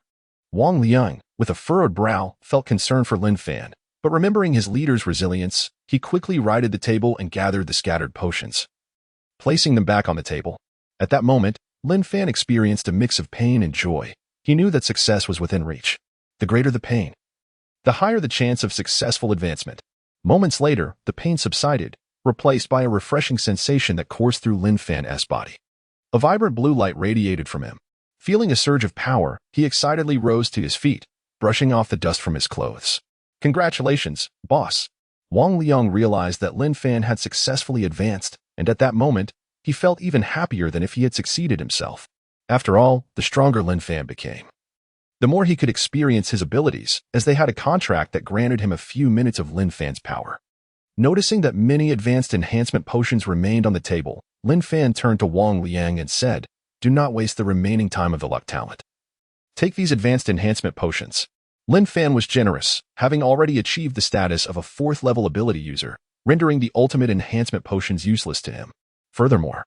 Wang Liang, with a furrowed brow, felt concern for Lin Fan, but remembering his leader's resilience, he quickly righted the table and gathered the scattered potions, placing them back on the table. At that moment, Lin Fan experienced a mix of pain and joy. He knew that success was within reach. The greater the pain, the higher the chance of successful advancement. Moments later, the pain subsided, replaced by a refreshing sensation that coursed through Lin Fan's body. A vibrant blue light radiated from him. Feeling a surge of power, he excitedly rose to his feet, brushing off the dust from his clothes. Congratulations, boss. Wang Liang realized that Lin Fan had successfully advanced, and at that moment, he felt even happier than if he had succeeded himself. After all, the stronger Lin Fan became, the more he could experience his abilities, as they had a contract that granted him a few minutes of Lin Fan's power. Noticing that many advanced enhancement potions remained on the table, Lin Fan turned to Wang Liang and said, "Do not waste the remaining time of the luck talent. Take these advanced enhancement potions." Lin Fan was generous, having already achieved the status of a 4th-level ability user, rendering the ultimate enhancement potions useless to him. Furthermore,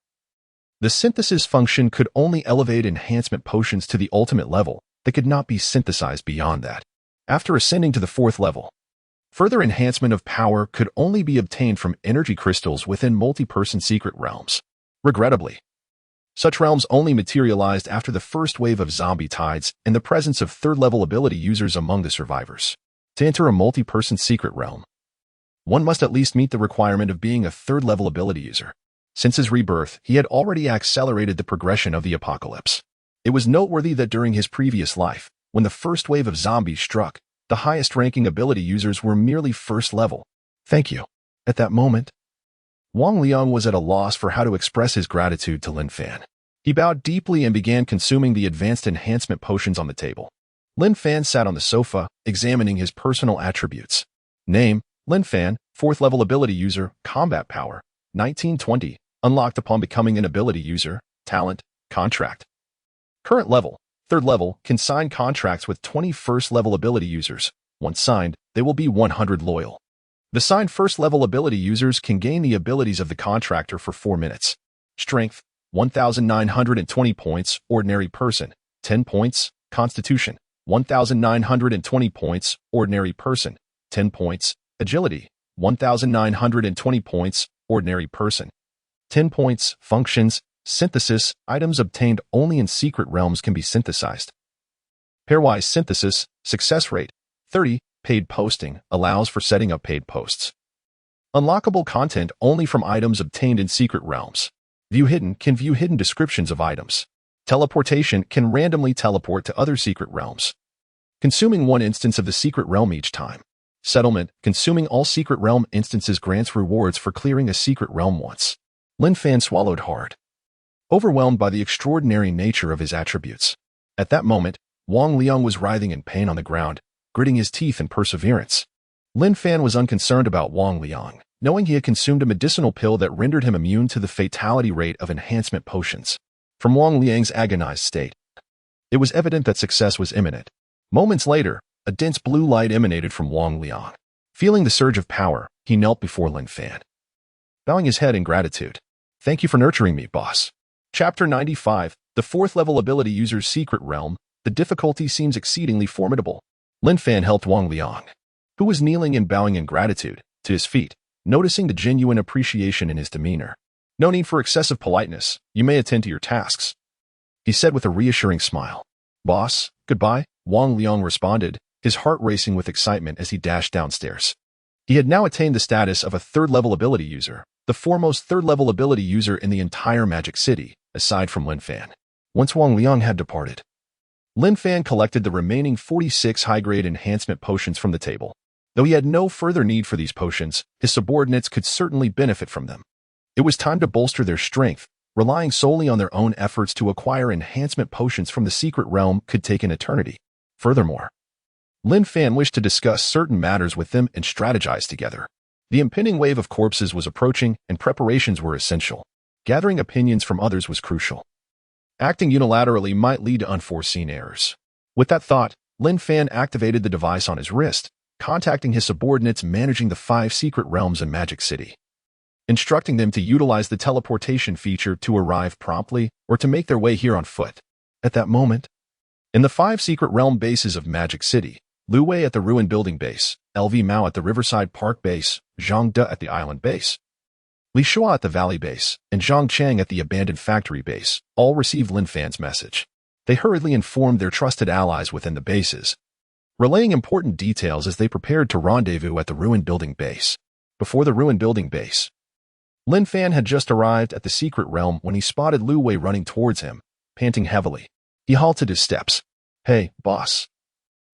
the synthesis function could only elevate enhancement potions to the ultimate level. They could not be synthesized beyond that. After ascending to the 4th level, further enhancement of power could only be obtained from energy crystals within multi-person secret realms. Regrettably, such realms only materialized after the first wave of zombie tides and the presence of 3rd-level ability users among the survivors. To enter a multi-person secret realm, one must at least meet the requirement of being a 3rd-level ability user. Since his rebirth, he had already accelerated the progression of the apocalypse. It was noteworthy that during his previous life, when the first wave of zombies struck, the highest-ranking ability users were merely 1st level. Thank you. At that moment, Wang Liang was at a loss for how to express his gratitude to Lin Fan. He bowed deeply and began consuming the advanced enhancement potions on the table. Lin Fan sat on the sofa, examining his personal attributes. Name, Lin Fan, 4th-level ability user, combat power, 1920, unlocked upon becoming an ability user, talent, contract. Current level, 3rd level, can sign contracts with 21st-level ability users. Once signed, they will be 100 loyal. The signed 1st-level ability users can gain the abilities of the contractor for 4 minutes. Strength, 1,920 points, ordinary person, 10 points, constitution, 1,920 points, ordinary person, 10 points, agility, 1,920 points, ordinary person, 10 points, functions, synthesis, items obtained only in secret realms can be synthesized. Pairwise synthesis, success rate, 30, paid posting, allows for setting up paid posts. Unlockable content only from items obtained in secret realms. View hidden can view hidden descriptions of items. Teleportation can randomly teleport to other secret realms, consuming 1 instance of the secret realm each time. Settlement, consuming all secret realm instances grants rewards for clearing a secret realm once. Lin Fan swallowed hard, overwhelmed by the extraordinary nature of his attributes. At that moment, Wang Liang was writhing in pain on the ground, gritting his teeth in perseverance. Lin Fan was unconcerned about Wang Liang, knowing he had consumed a medicinal pill that rendered him immune to the fatality rate of enhancement potions. From Wang Liang's agonized state, it was evident that success was imminent. Moments later, a dense blue light emanated from Wang Liang. Feeling the surge of power, he knelt before Lin Fan, bowing his head in gratitude. "Thank you for nurturing me, boss." Chapter 95, the 4th-level ability user's secret realm. The difficulty seems exceedingly formidable. Lin Fan helped Wang Liang, who was kneeling and bowing in gratitude, to his feet, noticing the genuine appreciation in his demeanor. "No need for excessive politeness. You may attend to your tasks," he said with a reassuring smile. "Boss, goodbye." Wang Liang responded, his heart racing with excitement as he dashed downstairs. He had now attained the status of a third-level ability user, the foremost third-level ability user in the entire Magic City, aside from Lin Fan. Once Wang Liang had departed, Lin Fan collected the remaining 46 high-grade enhancement potions from the table. Though he had no further need for these potions, his subordinates could certainly benefit from them. It was time to bolster their strength. Relying solely on their own efforts to acquire enhancement potions from the secret realm could take an eternity. Furthermore, Lin Fan wished to discuss certain matters with them and strategize together. The impending wave of corpses was approaching, and preparations were essential. Gathering opinions from others was crucial. Acting unilaterally might lead to unforeseen errors. With that thought, Lin Fan activated the device on his wrist, contacting his subordinates managing the 5 secret realms in Magic City, instructing them to utilize the teleportation feature to arrive promptly or to make their way here on foot. At that moment, in the 5 secret realm bases of Magic City, Lu Wei at the Ruin Building base, LV Mao at the Riverside Park base, Zhang De at the Island base, Li Shua at the Valley base, and Zhang Chang at the Abandoned Factory base, all received Lin Fan's message. They hurriedly informed their trusted allies within the bases, relaying important details as they prepared to rendezvous at the Ruin Building base. Before the Ruin Building base, Lin Fan had just arrived at the secret realm when he spotted Lu Wei running towards him, panting heavily. He halted his steps. "Hey, boss.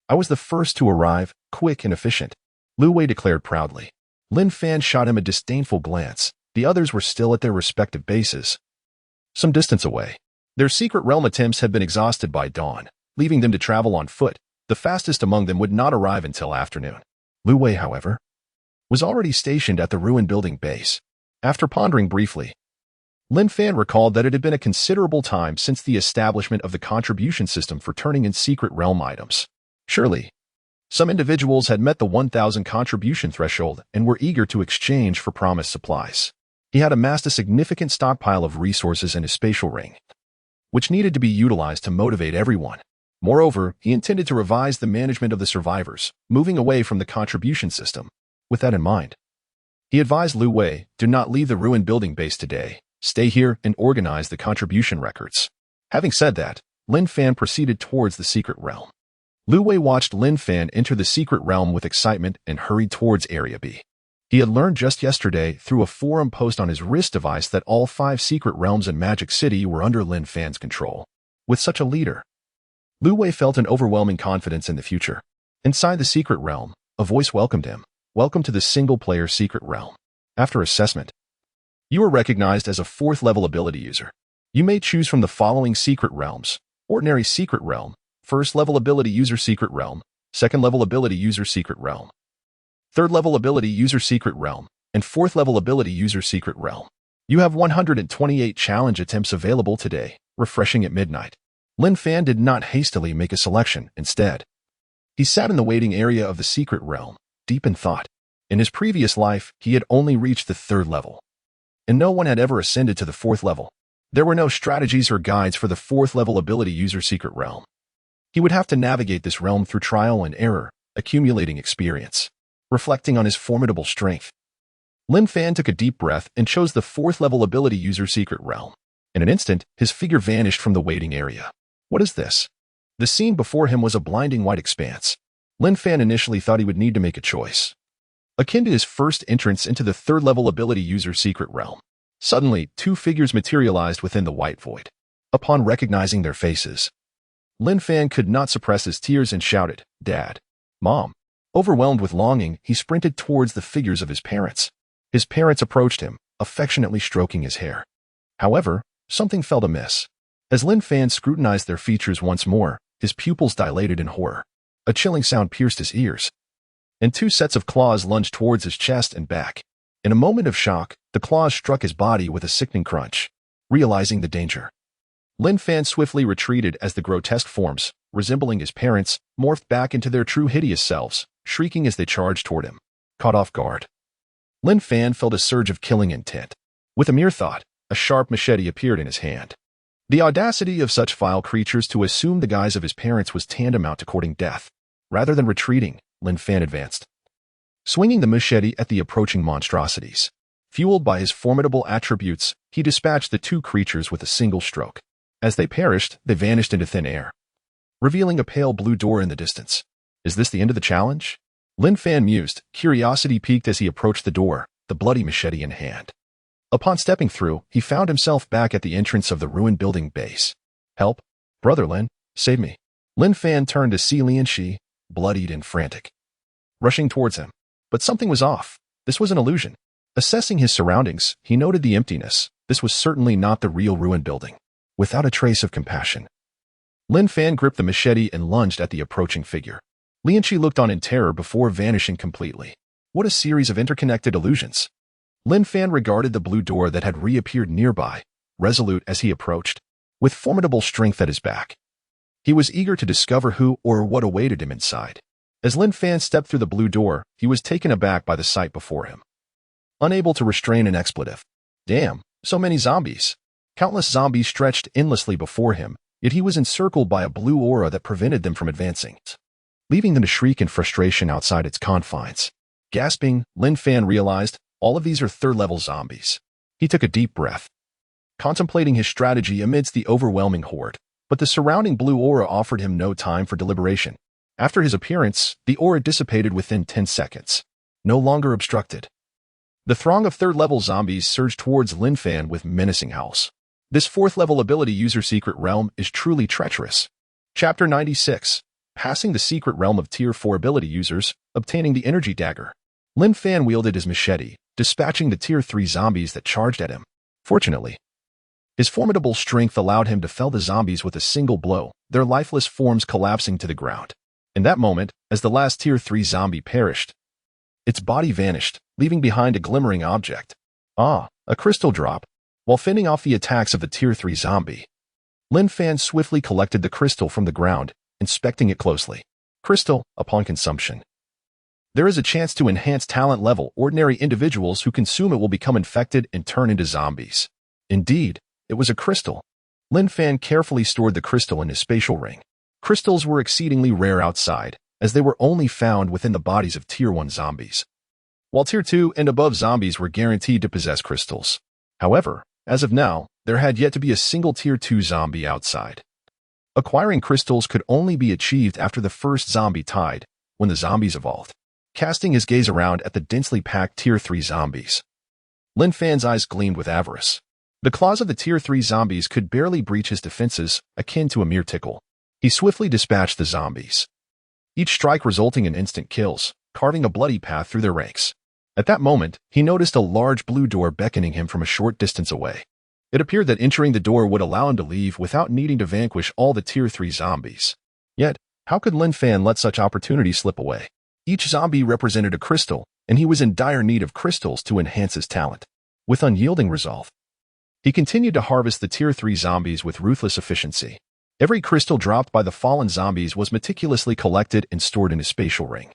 I was the first to arrive, quick and efficient," Lu Wei declared proudly. Lin Fan shot him a disdainful glance. The others were still at their respective bases, some distance away. Their secret realm attempts had been exhausted by dawn, leaving them to travel on foot. The fastest among them would not arrive until afternoon. Lu Wei, however, was already stationed at the Ruin Building base. After pondering briefly, Lin Fan recalled that it had been a considerable time since the establishment of the contribution system for turning in secret realm items. Surely, some individuals had met the 1,000 contribution threshold and were eager to exchange for promised supplies. He had amassed a significant stockpile of resources in his spatial ring, which needed to be utilized to motivate everyone. Moreover, he intended to revise the management of the survivors, moving away from the contribution system. With that in mind, he advised Lu Wei, "Do not leave the Ruin Building base today. Stay here and organize the contribution records." Having said that, Lin Fan proceeded towards the secret realm. Lu Wei watched Lin Fan enter the secret realm with excitement and hurried towards Area B. He had learned just yesterday through a forum post on his wrist device that all 5 secret realms in Magic City were under Lin Fan's control. With such a leader, Lu Wei felt an overwhelming confidence in the future. Inside the secret realm, a voice welcomed him. "Welcome to the single-player secret realm. After assessment, you are recognized as a 4th-level ability user. You may choose from the following secret realms: Ordinary Secret Realm, 1st-level ability user Secret Realm, 2nd-level ability user Secret Realm, 3rd-level ability user Secret Realm, and 4th-level ability user Secret Realm. You have 128 challenge attempts available today, refreshing at midnight." Lin Fan did not hastily make a selection. Instead, he sat in the waiting area of the secret realm, deep in thought. In his previous life, he had only reached the 3rd level, and no one had ever ascended to the 4th level. There were no strategies or guides for the 4th-level ability user secret realm. He would have to navigate this realm through trial and error, accumulating experience. Reflecting on his formidable strength, Lin Fan took a deep breath and chose the 4th-level ability user secret realm. In an instant, his figure vanished from the waiting area. What is this? The scene before him was a blinding white expanse. Lin Fan initially thought he would need to make a choice, akin to his first entrance into the 3rd-level ability user secret realm. Suddenly, 2 figures materialized within the white void. Upon recognizing their faces, Lin Fan could not suppress his tears and shouted, "Dad! Mom!" Overwhelmed with longing, he sprinted towards the figures of his parents. His parents approached him, affectionately stroking his hair. However, something felt amiss. As Lin Fan scrutinized their features once more, his pupils dilated in horror. A chilling sound pierced his ears, and 2 sets of claws lunged towards his chest and back. In a moment of shock, the claws struck his body with a sickening crunch. Realizing the danger, Lin Fan swiftly retreated as the grotesque forms, resembling his parents, morphed back into their true hideous selves, shrieking as they charged toward him. Caught off guard, Lin Fan felt a surge of killing intent. With a mere thought, a sharp machete appeared in his hand. The audacity of such vile creatures to assume the guise of his parents was tantamount to courting death. Rather than retreating, Lin Fan advanced, swinging the machete at the approaching monstrosities. Fueled by his formidable attributes, he dispatched the 2 creatures with a single stroke. As they perished, they vanished into thin air. revealing a pale blue door in the distance. Is this the end of the challenge? Lin Fan mused, curiosity piqued as he approached the door, the bloody machete in hand. Upon stepping through, he found himself back at the entrance of the ruined building base. Help! Brother Lin, save me. Lin Fan turned to see Lian Shi, bloodied and frantic, rushing towards him. But something was off. This was an illusion. Assessing his surroundings, he noted the emptiness. This was certainly not the real ruined building. Without a trace of compassion, Lin Fan gripped the machete and lunged at the approaching figure. Lian Shi looked on in terror before vanishing completely. What a series of interconnected illusions! Lin Fan regarded the blue door that had reappeared nearby, resolute as he approached, with formidable strength at his back. He was eager to discover who or what awaited him inside. As Lin Fan stepped through the blue door, he was taken aback by the sight before him. Unable to restrain an expletive. Damn, so many zombies. Countless zombies stretched endlessly before him, yet he was encircled by a blue aura that prevented them from advancing, leaving them to shriek in frustration outside its confines. Gasping, Lin Fan realized, all of these are third-level zombies. He took a deep breath, contemplating his strategy amidst the overwhelming horde, but the surrounding blue aura offered him no time for deliberation. After his appearance, the aura dissipated within 10 seconds, no longer obstructed. The throng of third-level zombies surged towards Lin Fan with menacing howls. This fourth-level ability user secret realm is truly treacherous. Chapter 96. Passing the secret realm of Tier 4 ability users, obtaining the energy dagger. Lin Fan wielded his machete, dispatching the Tier 3 zombies that charged at him. Fortunately, his formidable strength allowed him to fell the zombies with a single blow, their lifeless forms collapsing to the ground. In that moment, as the last Tier 3 zombie perished, its body vanished, leaving behind a glimmering object. Ah, a crystal drop. While fending off the attacks of the Tier 3 zombie, Lin Fan swiftly collected the crystal from the ground, inspecting it closely. Crystal, upon consumption. There is a chance to enhance talent level. Ordinary individuals who consume it will become infected and turn into zombies. Indeed, it was a crystal. Lin Fan carefully stored the crystal in his spatial ring. Crystals were exceedingly rare outside, as they were only found within the bodies of Tier 1 zombies, while Tier 2 and above zombies were guaranteed to possess crystals. However, as of now, there had yet to be a single Tier 2 zombie outside. Acquiring crystals could only be achieved after the first zombie died, when the zombies evolved. Casting his gaze around at the densely packed Tier 3 zombies, Lin Fan's eyes gleamed with avarice. The claws of the Tier 3 zombies could barely breach his defenses, akin to a mere tickle. He swiftly dispatched the zombies, each strike resulting in instant kills, carving a bloody path through their ranks. At that moment, he noticed a large blue door beckoning him from a short distance away. It appeared that entering the door would allow him to leave without needing to vanquish all the Tier 3 zombies. Yet, how could Lin Fan let such opportunity slip away? Each zombie represented a crystal, and he was in dire need of crystals to enhance his talent. With unyielding resolve, he continued to harvest the Tier 3 zombies with ruthless efficiency. Every crystal dropped by the fallen zombies was meticulously collected and stored in his spatial ring.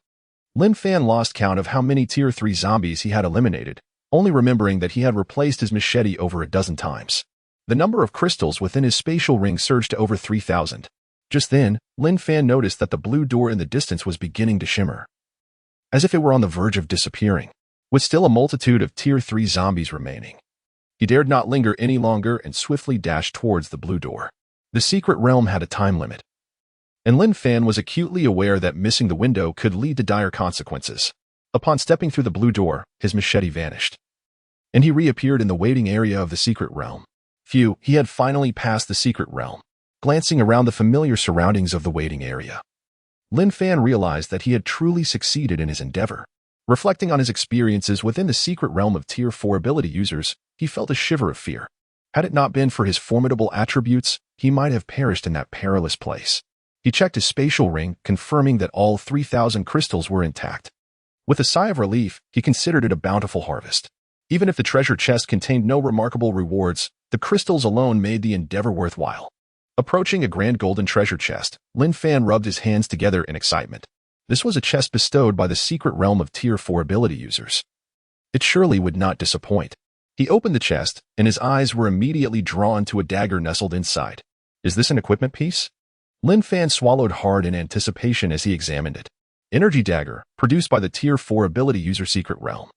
Lin Fan lost count of how many Tier 3 zombies he had eliminated, only remembering that he had replaced his machete over a dozen times. The number of crystals within his spatial ring surged to over 3,000. Just then, Lin Fan noticed that the blue door in the distance was beginning to shimmer, as if it were on the verge of disappearing, with still a multitude of Tier 3 zombies remaining. He dared not linger any longer and swiftly dashed towards the blue door. The secret realm had a time limit, and Lin Fan was acutely aware that missing the window could lead to dire consequences. Upon stepping through the blue door, his machete vanished, and he reappeared in the waiting area of the secret realm. Phew, he had finally passed the secret realm. Glancing around the familiar surroundings of the waiting area, Lin Fan realized that he had truly succeeded in his endeavor. Reflecting on his experiences within the secret realm of Tier 4 ability users, he felt a shiver of fear. Had it not been for his formidable attributes, he might have perished in that perilous place. He checked his spatial ring, confirming that all 3,000 crystals were intact. With a sigh of relief, he considered it a bountiful harvest. Even if the treasure chest contained no remarkable rewards, the crystals alone made the endeavor worthwhile. Approaching a grand golden treasure chest, Lin Fan rubbed his hands together in excitement. This was a chest bestowed by the secret realm of Tier 4 ability users. It surely would not disappoint. He opened the chest, and his eyes were immediately drawn to a dagger nestled inside. Is this an equipment piece? Lin Fan swallowed hard in anticipation as he examined it. Energy dagger, produced by the Tier 4 ability user secret realm.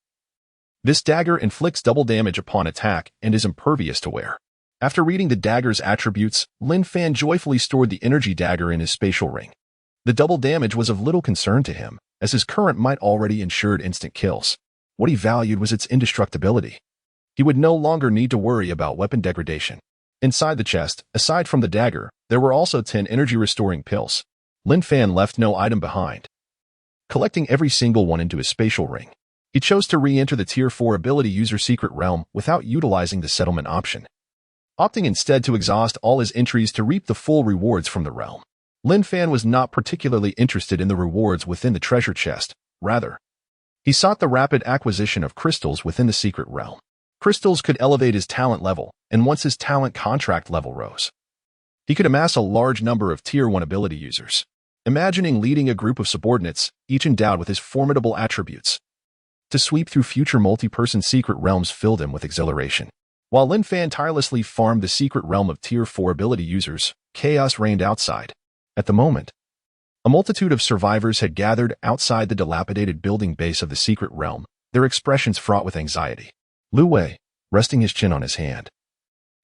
This dagger inflicts double damage upon attack and is impervious to wear. After reading the dagger's attributes, Lin Fan joyfully stored the energy dagger in his spatial ring. The double damage was of little concern to him, as his current might already ensured instant kills. What he valued was its indestructibility. He would no longer need to worry about weapon degradation. Inside the chest, aside from the dagger, there were also 10 energy-restoring pills. Lin Fan left no item behind, collecting every single one into his spatial ring. He chose to re-enter the Tier 4 ability user secret realm without utilizing the settlement option, opting instead to exhaust all his entries to reap the full rewards from the realm. Lin Fan was not particularly interested in the rewards within the treasure chest. Rather, he sought the rapid acquisition of crystals within the secret realm. Crystals could elevate his talent level, and once his talent contract level rose, he could amass a large number of Tier 1 ability users. Imagining leading a group of subordinates, each endowed with his formidable attributes, to sweep through future multi-person secret realms filled him with exhilaration. While Lin Fan tirelessly farmed the secret realm of Tier 4 ability users, chaos reigned outside. At the moment, a multitude of survivors had gathered outside the dilapidated building base of the secret realm, their expressions fraught with anxiety. Lu Wei, resting his chin on his hand,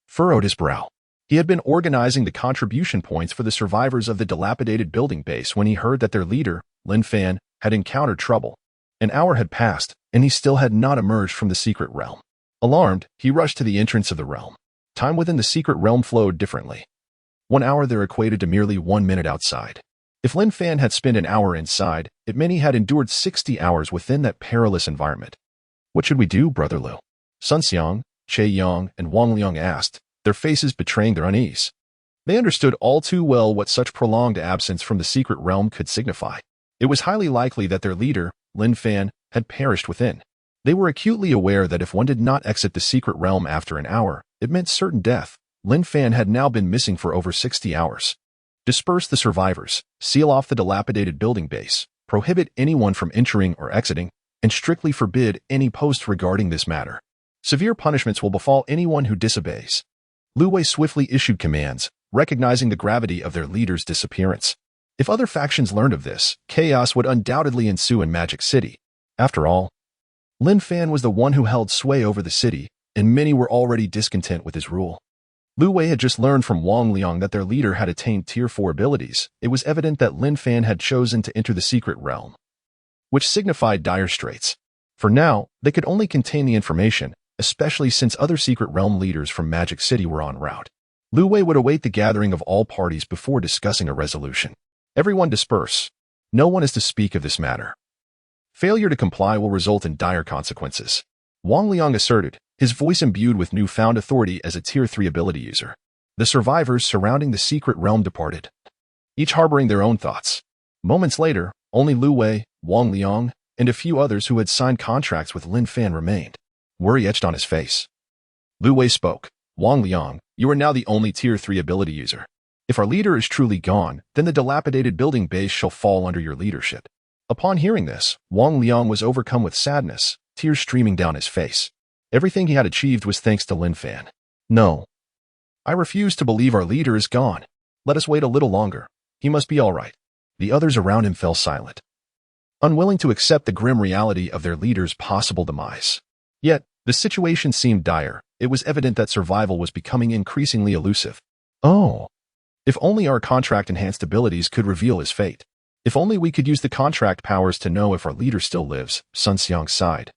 furrowed his brow. He had been organizing the contribution points for the survivors of the dilapidated building base when he heard that their leader, Lin Fan, had encountered trouble. An hour had passed, and he still had not emerged from the secret realm. Alarmed, he rushed to the entrance of the realm. Time within the secret realm flowed differently. 1 hour there equated to merely 1 minute outside. If Lin Fan had spent an hour inside, it meant he had endured 60 hours within that perilous environment. What should we do, Brother Liu? Sun Xiang, Che Yang, and Wang Liang asked, their faces betraying their unease. They understood all too well what such prolonged absence from the secret realm could signify. It was highly likely that their leader, Lin Fan, had perished within. They were acutely aware that if one did not exit the secret realm after an hour, it meant certain death. Lin Fan had now been missing for over 60 hours. Disperse the survivors, seal off the dilapidated building base, prohibit anyone from entering or exiting, and strictly forbid any posts regarding this matter. Severe punishments will befall anyone who disobeys. Lu Wei swiftly issued commands, recognizing the gravity of their leader's disappearance. If other factions learned of this, chaos would undoubtedly ensue in Magic City. After all, Lin Fan was the one who held sway over the city, and many were already discontent with his rule. Lu Wei had just learned from Wang Liang that their leader had attained Tier 4 abilities. It was evident that Lin Fan had chosen to enter the secret realm, which signified dire straits. For now, they could only contain the information, especially since other secret realm leaders from Magic City were en route. Lu Wei would await the gathering of all parties before discussing a resolution. Everyone disperse. No one is to speak of this matter. Failure to comply will result in dire consequences. Wang Liang asserted, his voice imbued with newfound authority as a Tier 3 ability user. The survivors surrounding the secret realm departed, each harboring their own thoughts. Moments later, only Lu Wei, Wang Liang, and a few others who had signed contracts with Lin Fan remained. Worry etched on his face. Lu Wei spoke. Wang Liang, you are now the only Tier 3 ability user. If our leader is truly gone, then the dilapidated building base shall fall under your leadership. Upon hearing this, Wang Liang was overcome with sadness, tears streaming down his face. Everything he had achieved was thanks to Lin Fan. No. I refuse to believe our leader is gone. Let us wait a little longer. He must be all right. The others around him fell silent, unwilling to accept the grim reality of their leader's possible demise. Yet, the situation seemed dire. It was evident that survival was becoming increasingly elusive. Oh. If only our contract-enhanced abilities could reveal his fate. If only we could use the contract powers to know if our leader still lives, Sun Xiang sighed,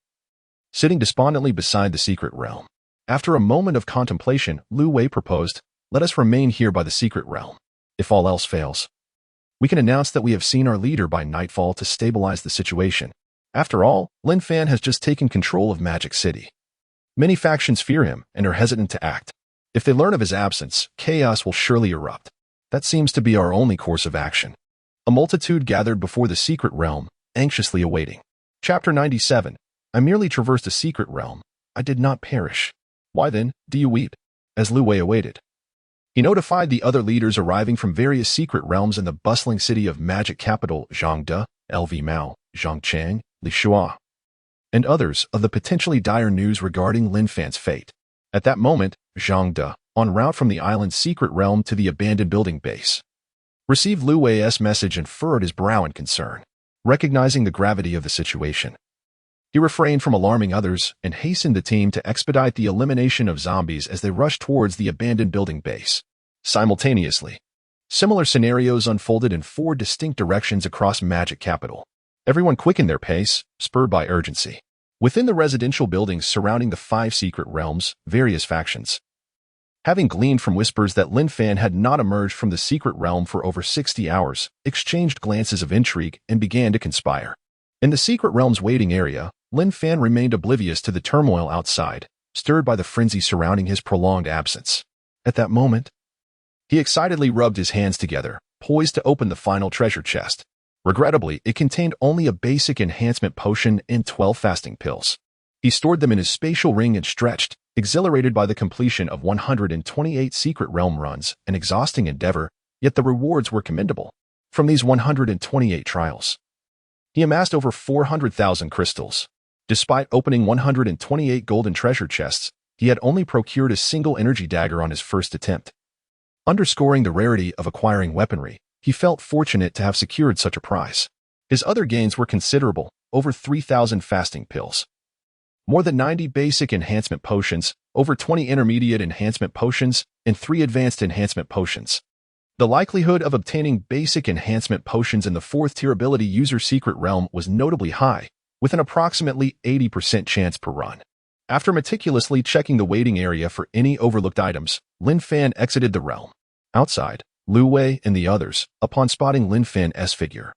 sitting despondently beside the secret realm. After a moment of contemplation, Lu Wei proposed, let us remain here by the secret realm. If all else fails, we can announce that we have seen our leader by nightfall to stabilize the situation. After all, Lin Fan has just taken control of Magic City. Many factions fear him and are hesitant to act. If they learn of his absence, chaos will surely erupt. That seems to be our only course of action. A multitude gathered before the secret realm, anxiously awaiting. Chapter 97. I merely traversed a secret realm. I did not perish. Why then, do you weep? As Lu Wei awaited, he notified the other leaders arriving from various secret realms in the bustling city of magic capital Zhangde, LV Mao, Zhangchang, Li Shua, and others of the potentially dire news regarding Lin Fan's fate. At that moment, Zhangde, en route from the island's secret realm to the abandoned building base, received Lu Wei's message and furrowed his brow in concern. Recognizing the gravity of the situation, He refrained from alarming others and hastened the team to expedite the elimination of zombies as they rushed towards the abandoned building base. Simultaneously, similar scenarios unfolded in 4 distinct directions across Magic Capital. Everyone quickened their pace, spurred by urgency. Within the residential buildings surrounding the 5 secret realms, various factions, having gleaned from whispers that Lin Fan had not emerged from the secret realm for over 60 hours, exchanged glances of intrigue and began to conspire. In the secret realm's waiting area, Lin Fan remained oblivious to the turmoil outside, stirred by the frenzy surrounding his prolonged absence. At that moment, he excitedly rubbed his hands together, poised to open the final treasure chest. Regrettably, it contained only a basic enhancement potion and 12 fasting pills. He stored them in his spatial ring and stretched, exhilarated by the completion of 128 secret realm runs, an exhausting endeavor, yet the rewards were commendable. From these 128 trials, he amassed over 400,000 crystals. Despite opening 128 golden treasure chests, he had only procured a single energy dagger on his first attempt. Underscoring the rarity of acquiring weaponry, he felt fortunate to have secured such a prize. His other gains were considerable, over 3,000 fasting pills, more than 90 basic enhancement potions, over 20 intermediate enhancement potions, and 3 advanced enhancement potions. The likelihood of obtaining basic enhancement potions in the 4th-tier ability user secret realm was notably high, with an approximately 80% chance per run. After meticulously checking the waiting area for any overlooked items, Lin Fan exited the realm. Outside, Lu Wei and the others, upon spotting Lin Fan's figure,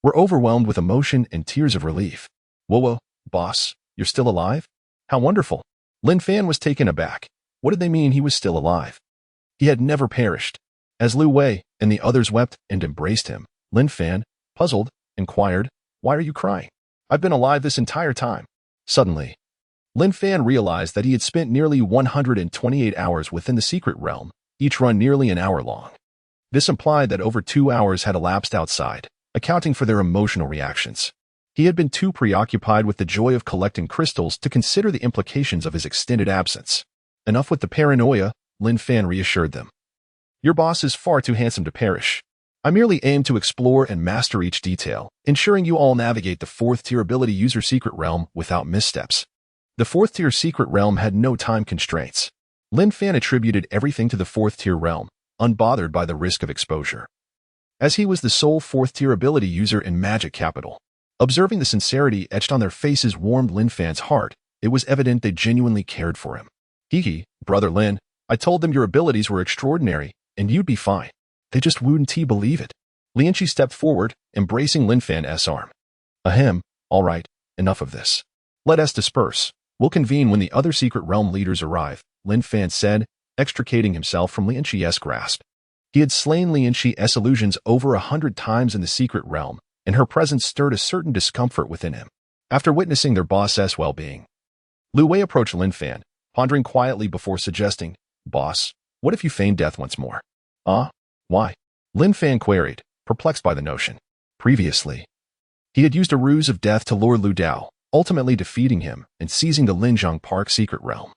were overwhelmed with emotion and tears of relief. Whoa, boss, you're still alive? How wonderful. Lin Fan was taken aback. What did they mean he was still alive? He had never perished. As Lu Wei and the others wept and embraced him, Lin Fan, puzzled, inquired, "Why are you crying? I've been alive this entire time." Suddenly, Lin Fan realized that he had spent nearly 128 hours within the secret realm, each run nearly an hour long. This implied that over 2 hours had elapsed outside, accounting for their emotional reactions. He had been too preoccupied with the joy of collecting crystals to consider the implications of his extended absence. Enough with the paranoia, Lin Fan reassured them. Your boss is far too handsome to perish. I merely aim to explore and master each detail, ensuring you all navigate the 4th-tier ability user secret realm without missteps. The 4th-tier secret realm had no time constraints. Lin Fan attributed everything to the 4th-tier realm, unbothered by the risk of exposure. As he was the sole 4th-tier ability user in Magic Capital, observing the sincerity etched on their faces warmed Lin Fan's heart. It was evident they genuinely cared for him. Hee, brother Lin, I told them your abilities were extraordinary, and you'd be fine. They just wouldn't believe it. Lianqi stepped forward, embracing Lin Fan's arm. Ahem, all right, enough of this. Let us disperse. We'll convene when the other secret realm leaders arrive, Lin Fan said, extricating himself from Lianqi's grasp. He had slain Lianqi's illusions over 100 times in the secret realm, and her presence stirred a certain discomfort within him. After witnessing their boss's well-being, Lu Wei approached Lin Fan, pondering quietly before suggesting, Boss, what if you feign death once more? Why? Lin Fan queried, perplexed by the notion. Previously, he had used a ruse of death to lure Lu Dao, ultimately defeating him and seizing the Linjiang Park secret realm.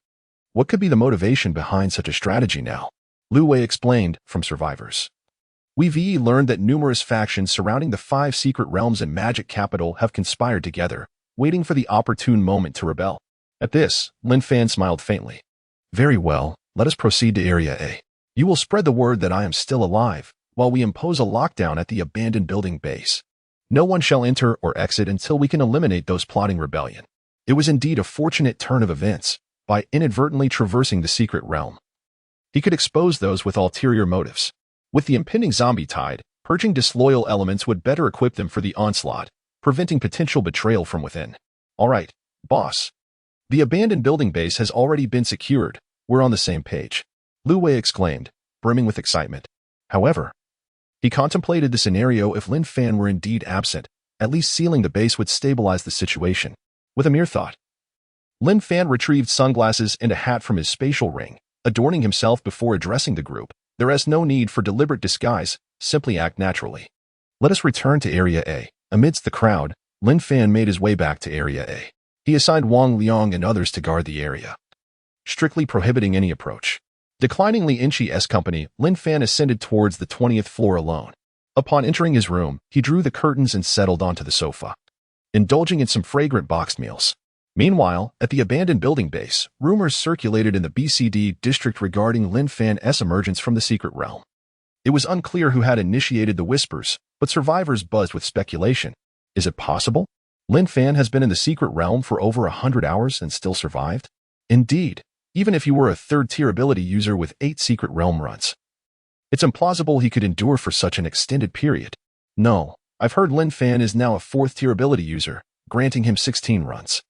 What could be the motivation behind such a strategy now? Lu Wei explained, from survivors. We've learned that numerous factions surrounding the 5 secret realms in Magic Capital have conspired together, waiting for the opportune moment to rebel. At this, Lin Fan smiled faintly. Very well, let us proceed to Area A. You will spread the word that I am still alive, while we impose a lockdown at the abandoned building base. No one shall enter or exit until we can eliminate those plotting rebellion. It was indeed a fortunate turn of events. By inadvertently traversing the secret realm, he could expose those with ulterior motives. With the impending zombie tide, purging disloyal elements would better equip them for the onslaught, preventing potential betrayal from within. All right, boss. The abandoned building base has already been secured. We're on the same page. Lu Wei exclaimed, brimming with excitement. However, he contemplated the scenario if Lin Fan were indeed absent. At least sealing the base would stabilize the situation. With a mere thought, Lin Fan retrieved sunglasses and a hat from his spatial ring, adorning himself before addressing the group. There is no need for deliberate disguise, simply act naturally. Let us return to Area A. Amidst the crowd, Lin Fan made his way back to Area A. He assigned Wang Liang and others to guard the area, strictly prohibiting any approach. Declining Lianqi's company, Lin Fan ascended towards the 20th floor alone. Upon entering his room, he drew the curtains and settled onto the sofa. indulging in some fragrant boxed meals. Meanwhile, at the abandoned building base, rumors circulated in the BCD district regarding Lin Fan's emergence from the secret realm. It was unclear who had initiated the whispers, but survivors buzzed with speculation. Is it possible? Lin Fan has been in the secret realm for over 100 hours and still survived? Indeed, even if he were a third-tier ability user with 8 secret realm runs. It's implausible he could endure for such an extended period. No, I've heard Lin Fan is now a 4th-tier ability user, granting him 16 runs.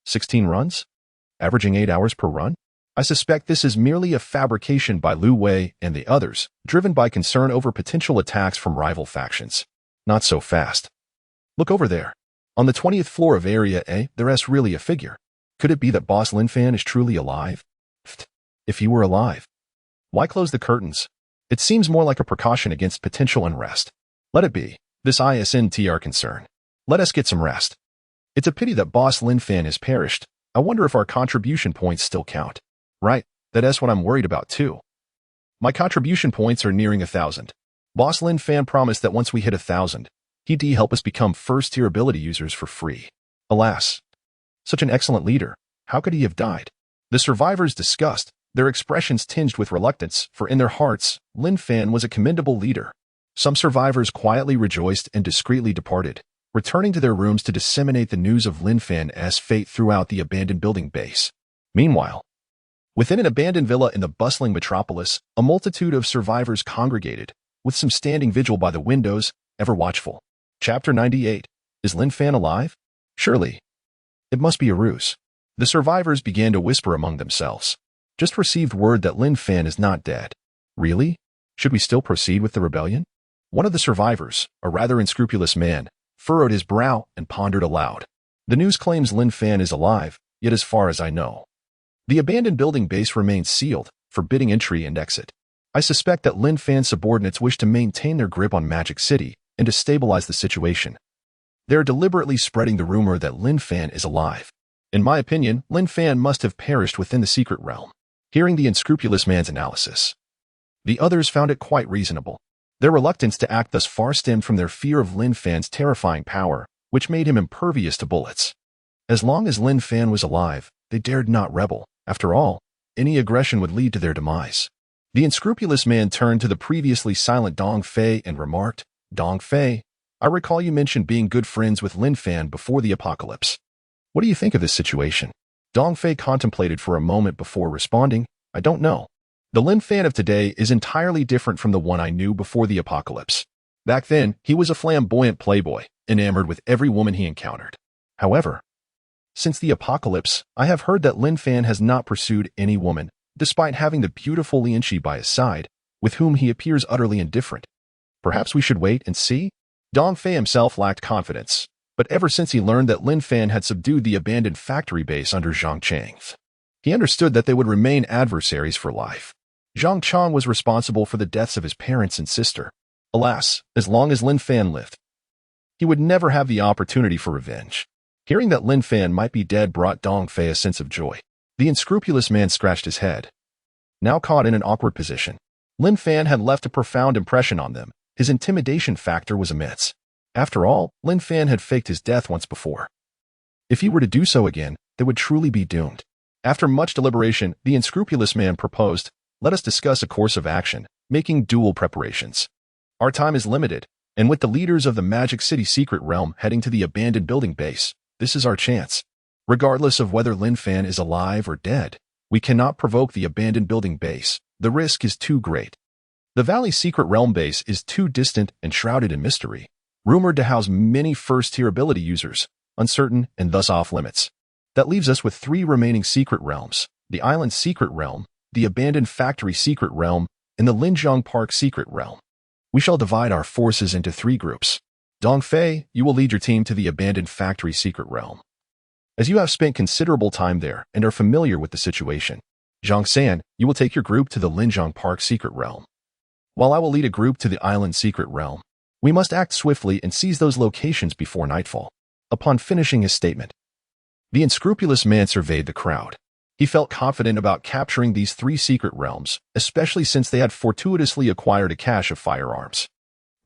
16 runs? Averaging 8 hours per run? I suspect this is merely a fabrication by Lu Wei and the others, driven by concern over potential attacks from rival factions. Not so fast. Look over there. On the 20th floor of Area A, there's really a figure. Could it be that Boss Lin Fan is truly alive? If he were alive, why close the curtains? It seems more like a precaution against potential unrest. Let it be. This isn't our concern. Let us get some rest. It's a pity that Boss Lin Fan has perished. I wonder if our contribution points still count. Right, that's what I'm worried about too. My contribution points are nearing 1,000. Boss Lin Fan promised that once we hit 1,000, he'd help us become first-tier ability users for free. Alas, such an excellent leader, how could he have died? The survivors discussed, their expressions tinged with reluctance, for in their hearts, Lin Fan was a commendable leader. Some survivors quietly rejoiced and discreetly departed, returning to their rooms to disseminate the news of Lin Fan's fate throughout the abandoned building base. Meanwhile, within an abandoned villa in the bustling metropolis, a multitude of survivors congregated, with some standing vigil by the windows, ever watchful. Chapter 98. Is Lin Fan alive? Surely. It must be a ruse. The survivors began to whisper among themselves. Just received word that Lin Fan is not dead. Really? Should we still proceed with the rebellion? One of the survivors, a rather unscrupulous man, furrowed his brow and pondered aloud. The news claims Lin Fan is alive, yet as far as I know, the abandoned building base remains sealed, forbidding entry and exit. I suspect that Lin Fan's subordinates wish to maintain their grip on Magic City and to stabilize the situation. They are deliberately spreading the rumor that Lin Fan is alive. In my opinion, Lin Fan must have perished within the secret realm. Hearing the unscrupulous man's analysis, the others found it quite reasonable. Their reluctance to act thus far stemmed from their fear of Lin Fan's terrifying power, which made him impervious to bullets. As long as Lin Fan was alive, they dared not rebel. After all, any aggression would lead to their demise. The unscrupulous man turned to the previously silent Dong Fei and remarked, Dong Fei, I recall you mentioned being good friends with Lin Fan before the apocalypse. What do you think of this situation? Dong Fei contemplated for a moment before responding, I don't know. The Lin Fan of today is entirely different from the one I knew before the apocalypse. Back then, he was a flamboyant playboy, enamored with every woman he encountered. However, since the apocalypse, I have heard that Lin Fan has not pursued any woman, despite having the beautiful Lianqi by his side, with whom he appears utterly indifferent. Perhaps we should wait and see? Dong Fei himself lacked confidence, but ever since he learned that Lin Fan had subdued the abandoned factory base under Zhang Chang, he understood that they would remain adversaries for life. Zhang Chang was responsible for the deaths of his parents and sister. Alas, as long as Lin Fan lived, he would never have the opportunity for revenge. Hearing that Lin Fan might be dead brought Dong Fei a sense of joy. The unscrupulous man scratched his head. Now caught in an awkward position, Lin Fan had left a profound impression on them. His intimidation factor was immense. After all, Lin Fan had faked his death once before. If he were to do so again, they would truly be doomed. After much deliberation, the unscrupulous man proposed, let us discuss a course of action, making dual preparations. Our time is limited, and with the leaders of the Magic City secret realm heading to the abandoned building base, this is our chance. Regardless of whether Lin Fan is alive or dead, we cannot provoke the abandoned building base. The risk is too great. The Valley's secret realm base is too distant and shrouded in mystery, rumored to house many first-tier ability users, uncertain and thus off-limits. That leaves us with 3 remaining secret realms, the island's secret realm, the abandoned factory secret realm, and the Linjiang Park secret realm. We shall divide our forces into 3 groups. Dong Fei, you will lead your team to the abandoned factory secret realm, as you have spent considerable time there and are familiar with the situation. Zhang San, you will take your group to the Linjiang Park secret realm, while I will lead a group to the island secret realm. We must act swiftly and seize those locations before nightfall. Upon finishing his statement, the unscrupulous man surveyed the crowd. He felt confident about capturing these 3 secret realms, especially since they had fortuitously acquired a cache of firearms.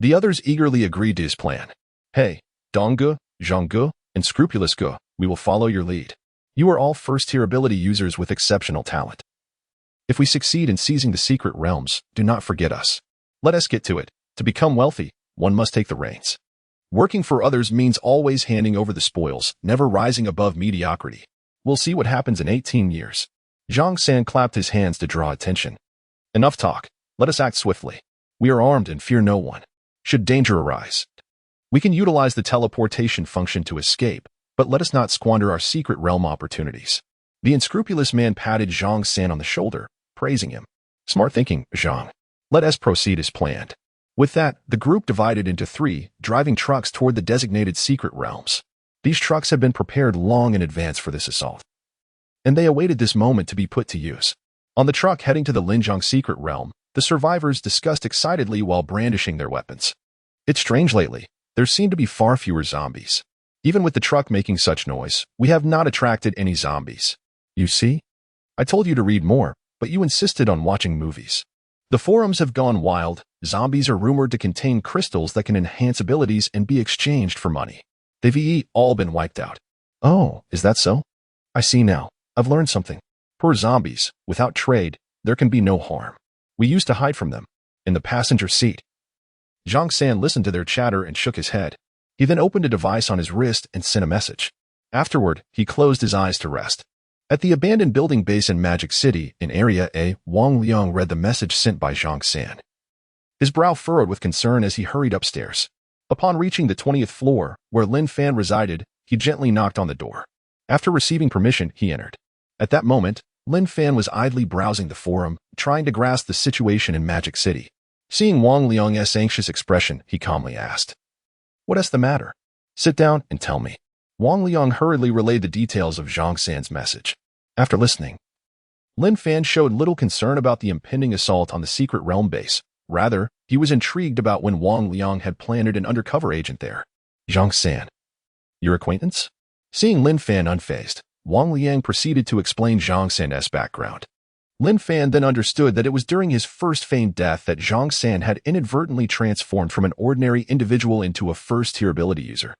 The others eagerly agreed to his plan. Hey, Dongge, Zhang Ge and Scrupulous Ge, we will follow your lead. You are all first-tier ability users with exceptional talent. If we succeed in seizing the secret realms, do not forget us. Let us get to it. To become wealthy, one must take the reins. Working for others means always handing over the spoils, never rising above mediocrity. We'll see what happens in 18 years. Zhang San clapped his hands to draw attention. Enough talk. Let us act swiftly. We are armed and fear no one. Should danger arise, we can utilize the teleportation function to escape, but let us not squander our secret realm opportunities. The unscrupulous man patted Zhang San on the shoulder, praising him. Smart thinking, Zhang. Let us proceed as planned. With that, the group divided into 3, driving trucks toward the designated secret realms. These trucks had been prepared long in advance for this assault, and they awaited this moment to be put to use. On the truck heading to the Linjiang secret realm, the survivors discussed excitedly while brandishing their weapons. It's strange lately. There seem to be far fewer zombies. Even with the truck making such noise, we have not attracted any zombies. You see? I told you to read more, but you insisted on watching movies. The forums have gone wild. Zombies are rumored to contain crystals that can enhance abilities and be exchanged for money. They've all been wiped out. Oh, is that so? I see now. I've learned something. Poor zombies. Without trade, there can be no harm. We used to hide from them. In the passenger seat. Zhang San listened to their chatter and shook his head. He then opened a device on his wrist and sent a message. Afterward, he closed his eyes to rest. At the abandoned building base in Magic City, in Area A, Wang Liang read the message sent by Zhang San. His brow furrowed with concern as he hurried upstairs. Upon reaching the 20th floor, where Lin Fan resided, he gently knocked on the door. After receiving permission, he entered. At that moment, Lin Fan was idly browsing the forum, trying to grasp the situation in Magic City. Seeing Wang Liang's anxious expression, he calmly asked, "What is the matter? Sit down and tell me." Wang Liang hurriedly relayed the details of Zhang San's message. After listening, Lin Fan showed little concern about the impending assault on the secret realm base. Rather, he was intrigued about when Wang Liang had planted an undercover agent there. Zhang San, your acquaintance? Seeing Lin Fan unfazed, Wang Liang proceeded to explain Zhang San's background. Lin Fan then understood that it was during his first feigned death that Zhang San had inadvertently transformed from an ordinary individual into a first-tier ability user.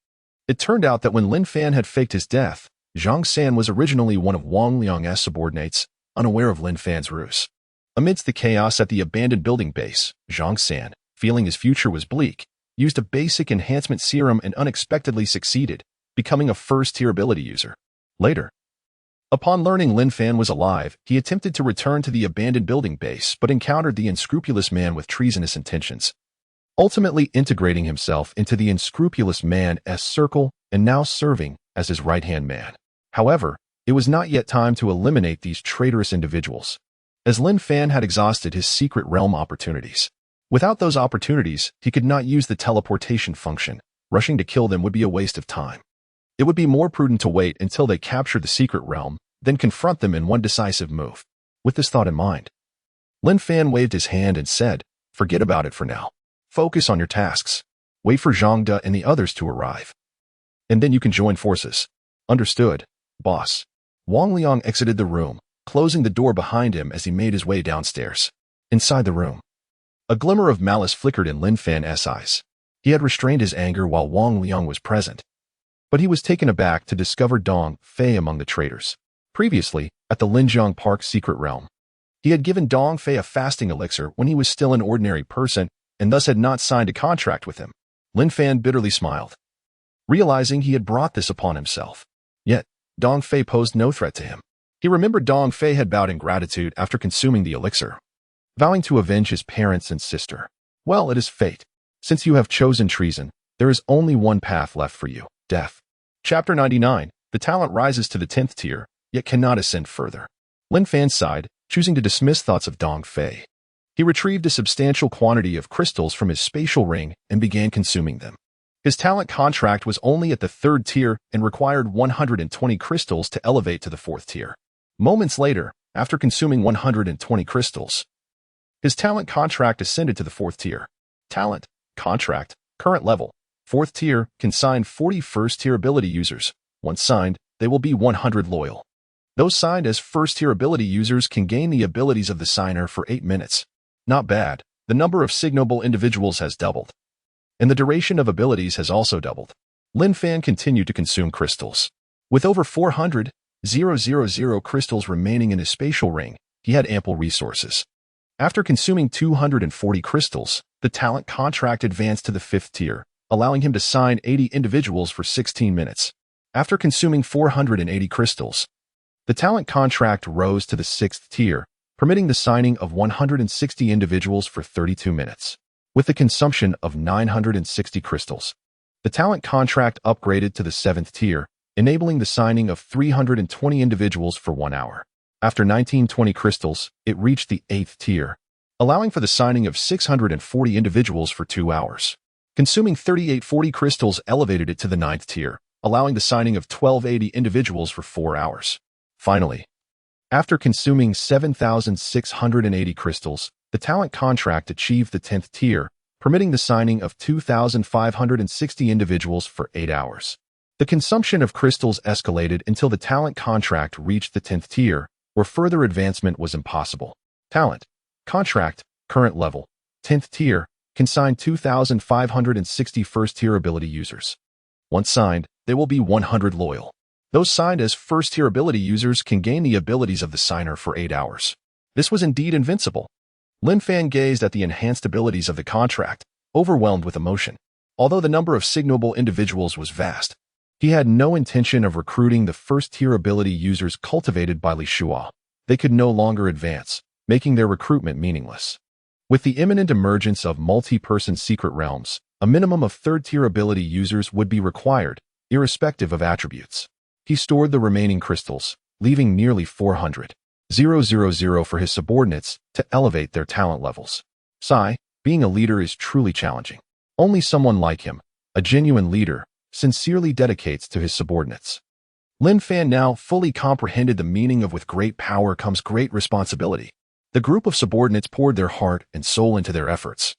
It turned out that when Lin Fan had faked his death, Zhang San was originally one of Wang Liang's subordinates, unaware of Lin Fan's ruse. Amidst the chaos at the abandoned building base, Zhang San, feeling his future was bleak, used a basic enhancement serum and unexpectedly succeeded, becoming a first-tier ability user. Later, upon learning Lin Fan was alive, he attempted to return to the abandoned building base but encountered the unscrupulous man with treasonous intentions, ultimately integrating himself into the unscrupulous man's circle and now serving as his right-hand man. However, it was not yet time to eliminate these traitorous individuals, as Lin Fan had exhausted his secret realm opportunities. Without those opportunities, he could not use the teleportation function. Rushing to kill them would be a waste of time. It would be more prudent to wait until they captured the secret realm, then confront them in one decisive move. With this thought in mind, Lin Fan waved his hand and said, "Forget about it for now. Focus on your tasks. Wait for Zhang De and the others to arrive. And then you can join forces." Understood, boss. Wang Liang exited the room, closing the door behind him as he made his way downstairs. Inside the room, a glimmer of malice flickered in Lin Fan's eyes. He had restrained his anger while Wang Liang was present, but he was taken aback to discover Dong Fei among the traitors. Previously, at the Linjiang Park secret realm, he had given Dong Fei a fasting elixir when he was still an ordinary person and thus had not signed a contract with him. Lin Fan bitterly smiled, realizing he had brought this upon himself. Yet, Dong Fei posed no threat to him. He remembered Dong Fei had bowed in gratitude after consuming the elixir, vowing to avenge his parents and sister. Well, it is fate. Since you have chosen treason, there is only one path left for you, death. Chapter 99. The talent rises to the 10th tier, yet cannot ascend further. Lin Fan sighed, choosing to dismiss thoughts of Dong Fei. He retrieved a substantial quantity of crystals from his spatial ring and began consuming them. His talent contract was only at the 3rd tier and required 120 crystals to elevate to the 4th tier. Moments later, after consuming 120 crystals, his talent contract ascended to the 4th tier. Talent, contract, current level, 4th tier, can sign 40 first-tier ability users. Once signed, they will be 100 loyal. Those signed as first-tier ability users can gain the abilities of the signer for 8 minutes. Not bad. The number of signable individuals has doubled, and the duration of abilities has also doubled. Lin Fan continued to consume crystals. With over 400,000 crystals remaining in his spatial ring, he had ample resources. After consuming 240 crystals, the talent contract advanced to the 5th tier, allowing him to sign 80 individuals for 16 minutes. After consuming 480 crystals, the talent contract rose to the 6th tier, permitting the signing of 160 individuals for 32 minutes. With the consumption of 960 crystals, the talent contract upgraded to the 7th tier, enabling the signing of 320 individuals for 1 hour. After 1920 crystals, it reached the 8th tier, allowing for the signing of 640 individuals for 2 hours. Consuming 3840 crystals elevated it to the 9th tier, allowing the signing of 1280 individuals for 4 hours. Finally, after consuming 7,680 crystals, the talent contract achieved the 10th tier, permitting the signing of 2,560 individuals for 8 hours. The consumption of crystals escalated until the talent contract reached the 10th tier, where further advancement was impossible. Talent contract, current level, 10th tier, consign 2,560 first-tier ability users. Once signed, they will be 100 loyal. Those signed as first-tier ability users can gain the abilities of the signer for 8 hours. This was indeed invincible. Lin Fan gazed at the enhanced abilities of the contract, overwhelmed with emotion. Although the number of signable individuals was vast, he had no intention of recruiting the first-tier ability users cultivated by Li Shua. They could no longer advance, making their recruitment meaningless. With the imminent emergence of multi-person secret realms, a minimum of third-tier ability users would be required, irrespective of attributes. He stored the remaining crystals, leaving nearly 400,000 for his subordinates to elevate their talent levels. Being a leader is truly challenging. Only someone like him, a genuine leader, sincerely dedicates to his subordinates. Lin Fan now fully comprehended the meaning of with great power comes great responsibility. The group of subordinates poured their heart and soul into their efforts.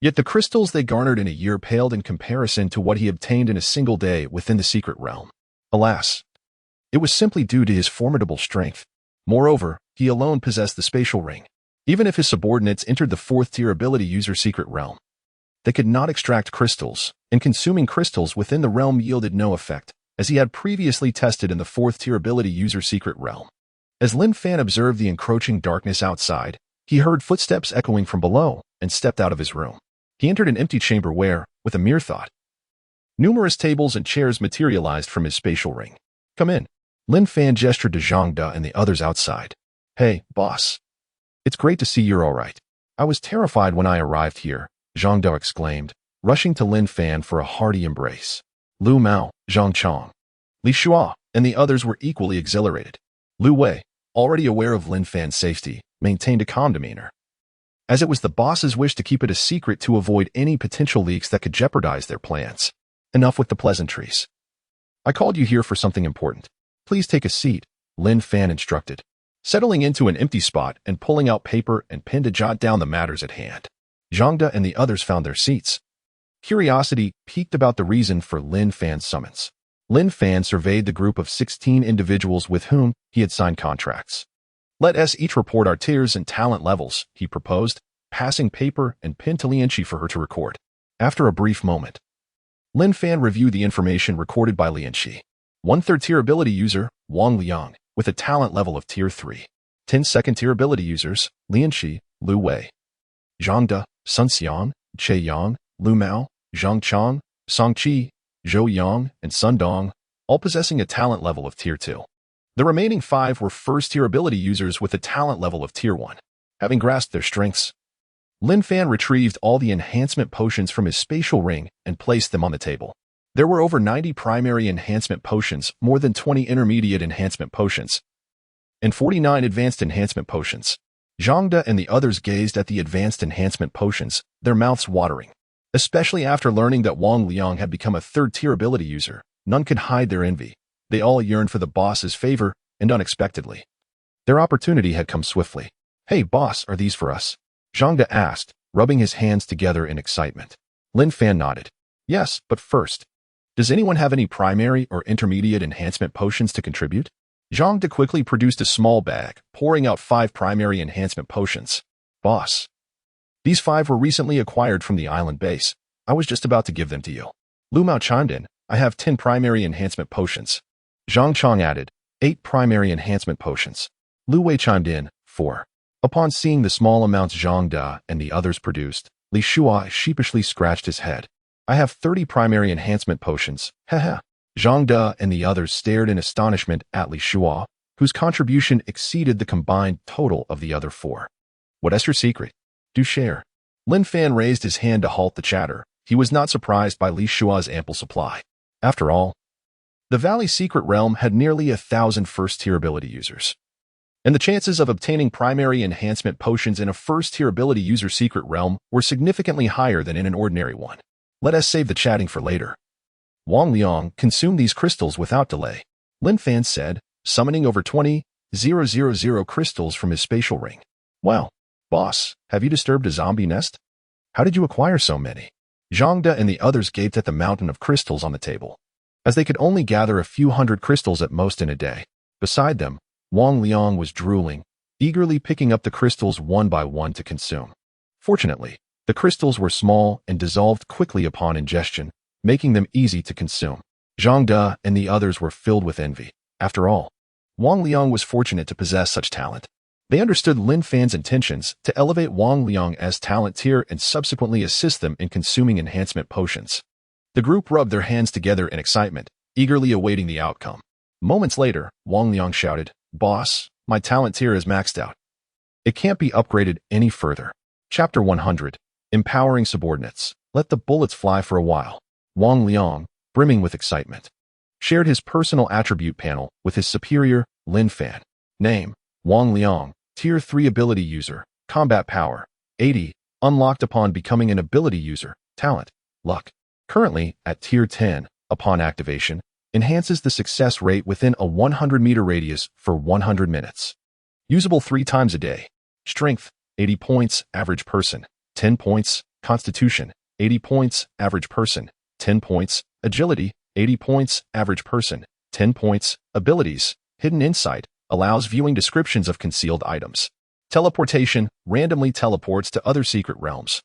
Yet the crystals they garnered in a year paled in comparison to what he obtained in a single day within the secret realm. Alas, it was simply due to his formidable strength. Moreover, he alone possessed the spatial ring. Even if his subordinates entered the 4th-tier ability user secret realm, they could not extract crystals, and consuming crystals within the realm yielded no effect, as he had previously tested in the 4th-tier ability user secret realm. As Lin Fan observed the encroaching darkness outside, he heard footsteps echoing from below and stepped out of his room. He entered an empty chamber where, with a mere thought, numerous tables and chairs materialized from his spatial ring. "Come in." Lin Fan gestured to Zhang De and the others outside. "Hey, boss. It's great to see you're all right. I was terrified when I arrived here," Zhang De exclaimed, rushing to Lin Fan for a hearty embrace. Lu Mao, Zhang Chong, Li Shua, and the others were equally exhilarated. Lu Wei, already aware of Lin Fan's safety, maintained a calm demeanor, as it was the boss's wish to keep it a secret to avoid any potential leaks that could jeopardize their plans. Enough with the pleasantries. "I called you here for something important. Please take a seat," Lin Fan instructed, settling into an empty spot and pulling out paper and pen to jot down the matters at hand. Zhang De and the others found their seats. Curiosity piqued about the reason for Lin Fan's summons. Lin Fan surveyed the group of 16 individuals with whom he had signed contracts. "Let us each report our tiers and talent levels," he proposed, passing paper and pen to Lianqi for her to record. After a brief moment, Lin Fan reviewed the information recorded by Lianqi. 1/3 tier ability user, Wang Liang, with a talent level of tier 3. 10 second-tier ability users, Lianqi, Lu Wei, Zhang De, Sun Xiang, Che Yang, Lu Mao, Zhang Chong, Song Qi, Zhou Yang, and Sun Dong, all possessing a talent level of tier 2. The remaining 5 were first-tier ability users with a talent level of tier 1. Having grasped their strengths, Lin Fan retrieved all the enhancement potions from his spatial ring and placed them on the table. There were over 90 primary enhancement potions, more than 20 intermediate enhancement potions, and 49 advanced enhancement potions. Zhang De and the others gazed at the advanced enhancement potions, their mouths watering. Especially after learning that Wang Liang had become a 3rd-tier ability user, none could hide their envy. They all yearned for the boss's favor, and unexpectedly, their opportunity had come swiftly. "Hey, boss, are these for us?" Zhang De asked, rubbing his hands together in excitement. Lin Fan nodded. "Yes, but first, does anyone have any primary or intermediate enhancement potions to contribute?" Zhang De quickly produced a small bag, pouring out 5 primary enhancement potions. "Boss, these 5 were recently acquired from the island base. I was just about to give them to you." Lu Mao chimed in. I have 10 primary enhancement potions. Zhang Chong added, 8 primary enhancement potions. Lu Wei chimed in, 4. Upon seeing the small amounts Zhang De and the others produced, Li Shua sheepishly scratched his head. I have 30 primary enhancement potions, heh. Zhang De and the others stared in astonishment at Li Shua, whose contribution exceeded the combined total of the other 4. What's your secret? Do share. Lin Fan raised his hand to halt the chatter. He was not surprised by Li Shua's ample supply. After all, the Valley Secret Realm had nearly 1,000 first-tier ability users, and the chances of obtaining primary enhancement potions in a first-tier ability user secret realm were significantly higher than in an ordinary one. Let us save the chatting for later. Wang Liang consumed these crystals without delay. Lin Fan said, summoning over 20,000 crystals from his spatial ring. Well, boss, have you disturbed a zombie nest? How did you acquire so many? Zhang De and the others gaped at the mountain of crystals on the table, as they could only gather a few hundred crystals at most in a day. Beside them, Wang Liang was drooling, eagerly picking up the crystals one by one to consume. Fortunately, the crystals were small and dissolved quickly upon ingestion, making them easy to consume. Zhang De and the others were filled with envy. After all, Wang Liang was fortunate to possess such talent. They understood Lin Fan's intentions to elevate Wang Liang as talent tier and subsequently assist them in consuming enhancement potions. The group rubbed their hands together in excitement, eagerly awaiting the outcome. Moments later, Wang Liang shouted, Boss, my talent tier is maxed out. It can't be upgraded any further. Chapter 100, Empowering Subordinates. Let the bullets fly for a while. Wang Liang, brimming with excitement, shared his personal attribute panel with his superior, Lin Fan. Name, Wang Liang, Tier 3 ability user, combat power, 80, unlocked upon becoming an ability user, talent, luck. Currently at Tier 10, upon activation, enhances the success rate within a 100-meter radius for 100 minutes. Usable 3 times a day. Strength, 80 points, average person, 10 points, constitution, 80 points, average person, 10 points, agility, 80 points, average person, 10 points, abilities, hidden insight, allows viewing descriptions of concealed items. Teleportation, randomly teleports to other secret realms,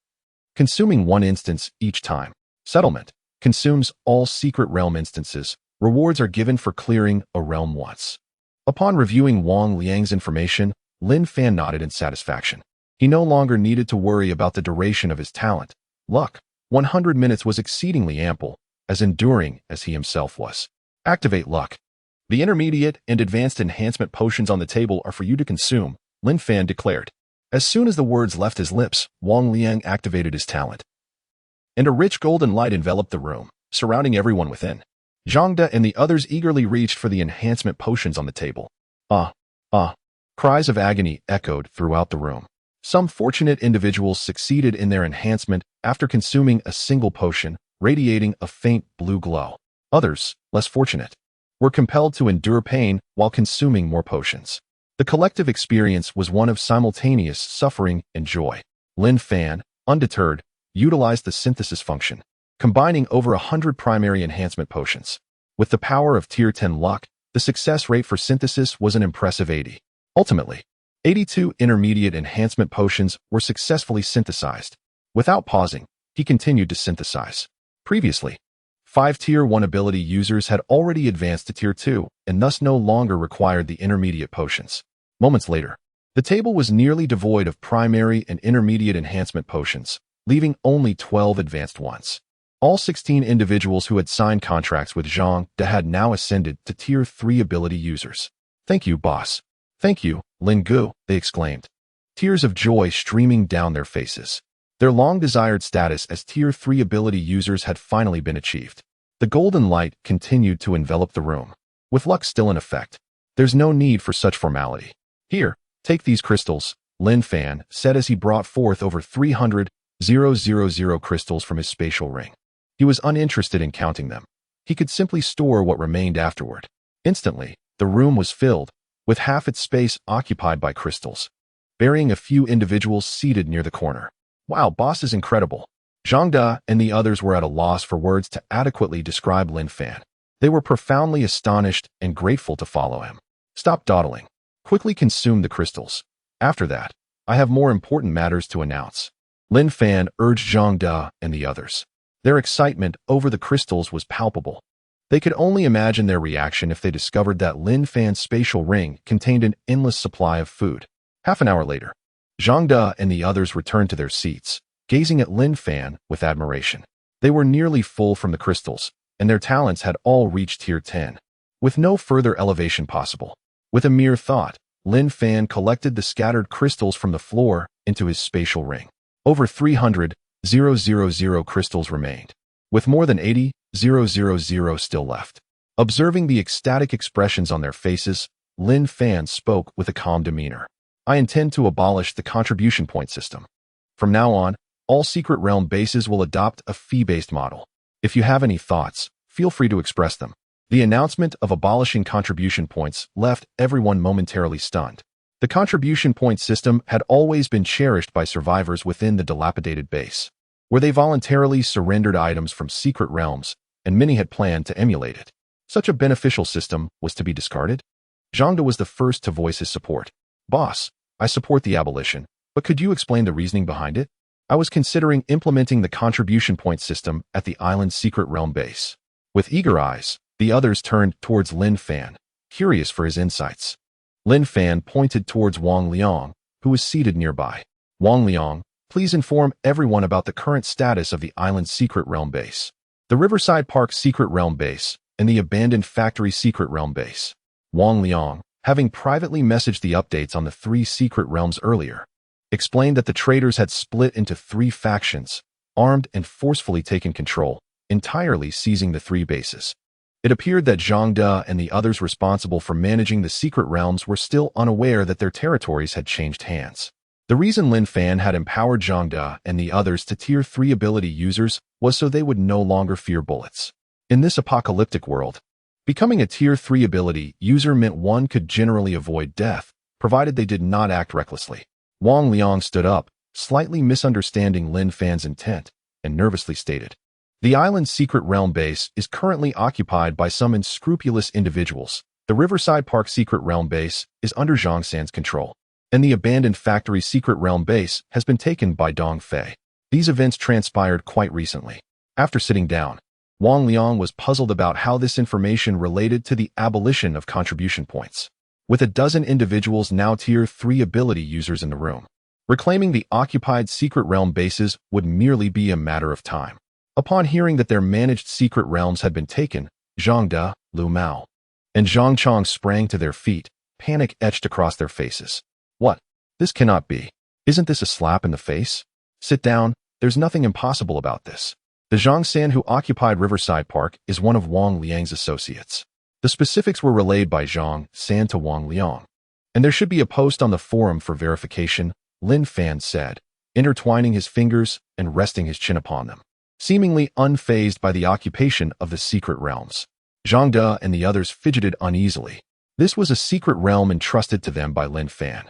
consuming 1 instance each time. Settlement, consumes all secret realm instances. Rewards are given for clearing a realm once. Upon reviewing Wang Liang's information, Lin Fan nodded in satisfaction. He no longer needed to worry about the duration of his talent. Luck, 100 minutes was exceedingly ample, as enduring as he himself was. Activate luck. The intermediate and advanced enhancement potions on the table are for you to consume, Lin Fan declared. As soon as the words left his lips, Wang Liang activated his talent, and a rich golden light enveloped the room, surrounding everyone within. Zhang De and the others eagerly reached for the enhancement potions on the table. Cries of agony echoed throughout the room. Some fortunate individuals succeeded in their enhancement after consuming a single potion, radiating a faint blue glow. Others, less fortunate, were compelled to endure pain while consuming more potions. The collective experience was one of simultaneous suffering and joy. Lin Fan, undeterred, utilized the synthesis function, combining over 100 primary enhancement potions. With the power of Tier 10 luck, the success rate for synthesis was an impressive 80. Ultimately, 82 intermediate enhancement potions were successfully synthesized. Without pausing, he continued to synthesize. Previously, 5 Tier 1 ability users had already advanced to Tier 2 and thus no longer required the intermediate potions. Moments later, the table was nearly devoid of primary and intermediate enhancement potions, leaving only 12 advanced ones. All 16 individuals who had signed contracts with Zhang De had now ascended to Tier 3 ability users. Thank you, boss. Thank you, Lin Gu, they exclaimed, tears of joy streaming down their faces. Their long-desired status as Tier 3 ability users had finally been achieved. The golden light continued to envelop the room. With luck still in effect, there's no need for such formality. Here, take these crystals, Lin Fan said as he brought forth over 300,000 crystals from his spatial ring. He was uninterested in counting them. He could simply store what remained afterward. Instantly, the room was filled, with half its space occupied by crystals, burying a few individuals seated near the corner. Wow, boss is incredible. Zhang De and the others were at a loss for words to adequately describe Lin Fan. They were profoundly astonished and grateful to follow him. Stop dawdling. Quickly consume the crystals. After that, I have more important matters to announce. Lin Fan urged Zhang De and the others. Their excitement over the crystals was palpable. They could only imagine their reaction if they discovered that Lin Fan's spatial ring contained an endless supply of food. Half an hour later, Zhang De and the others returned to their seats, gazing at Lin Fan with admiration. They were nearly full from the crystals, and their talents had all reached tier 10. With no further elevation possible. With a mere thought, Lin Fan collected the scattered crystals from the floor into his spatial ring. Over 300,000 crystals remained, with more than 80,000 still left. Observing the ecstatic expressions on their faces, Lin Fan spoke with a calm demeanor. I intend to abolish the contribution point system. From now on, all Secret Realm bases will adopt a fee-based model. If you have any thoughts, feel free to express them. The announcement of abolishing contribution points left everyone momentarily stunned. The contribution point system had always been cherished by survivors within the dilapidated base, where they voluntarily surrendered items from secret realms, and many had planned to emulate it. Such a beneficial system was to be discarded? Zhang De was the first to voice his support. Boss, I support the abolition, but could you explain the reasoning behind it? I was considering implementing the contribution point system at the island's secret realm base. With eager eyes, the others turned towards Lin Fan, curious for his insights. Lin Fan pointed towards Wang Liang, who was seated nearby. Wang Liang, please inform everyone about the current status of the island's secret realm base, the Riverside Park secret realm base, and the abandoned factory secret realm base. Wang Liang, having privately messaged the updates on the 3 secret realms earlier, explained that the traders had split into 3 factions, armed and forcefully taken control, entirely seizing the 3 bases. It appeared that Zhang De and the others responsible for managing the secret realms were still unaware that their territories had changed hands. The reason Lin Fan had empowered Zhang De and the others to tier 3 ability users was so they would no longer fear bullets. In this apocalyptic world, becoming a tier 3 ability user meant one could generally avoid death, provided they did not act recklessly. Wang Liang stood up, slightly misunderstanding Lin Fan's intent, and nervously stated, "The island's secret realm base is currently occupied by some unscrupulous individuals. The Riverside Park secret realm base is under Zhang San's control, and the abandoned factory secret realm base has been taken by Dong Fei. These events transpired quite recently." After sitting down, Wang Liang was puzzled about how this information related to the abolition of contribution points. With a dozen individuals now tier 3 ability users in the room, reclaiming the occupied secret realm bases would merely be a matter of time. Upon hearing that their managed secret realms had been taken, Zhang De, Lu Mao, and Zhang Chong sprang to their feet, panic etched across their faces. What? This cannot be. Isn't this a slap in the face? Sit down, there's nothing impossible about this. The Zhang San who occupied Riverside Park is one of Wang Liang's associates. The specifics were relayed by Zhang San to Wang Liang, and there should be a post on the forum for verification, Lin Fan said, intertwining his fingers and resting his chin upon them, seemingly unfazed by the occupation of the secret realms. Zhang De and the others fidgeted uneasily. This was a secret realm entrusted to them by Lin Fan,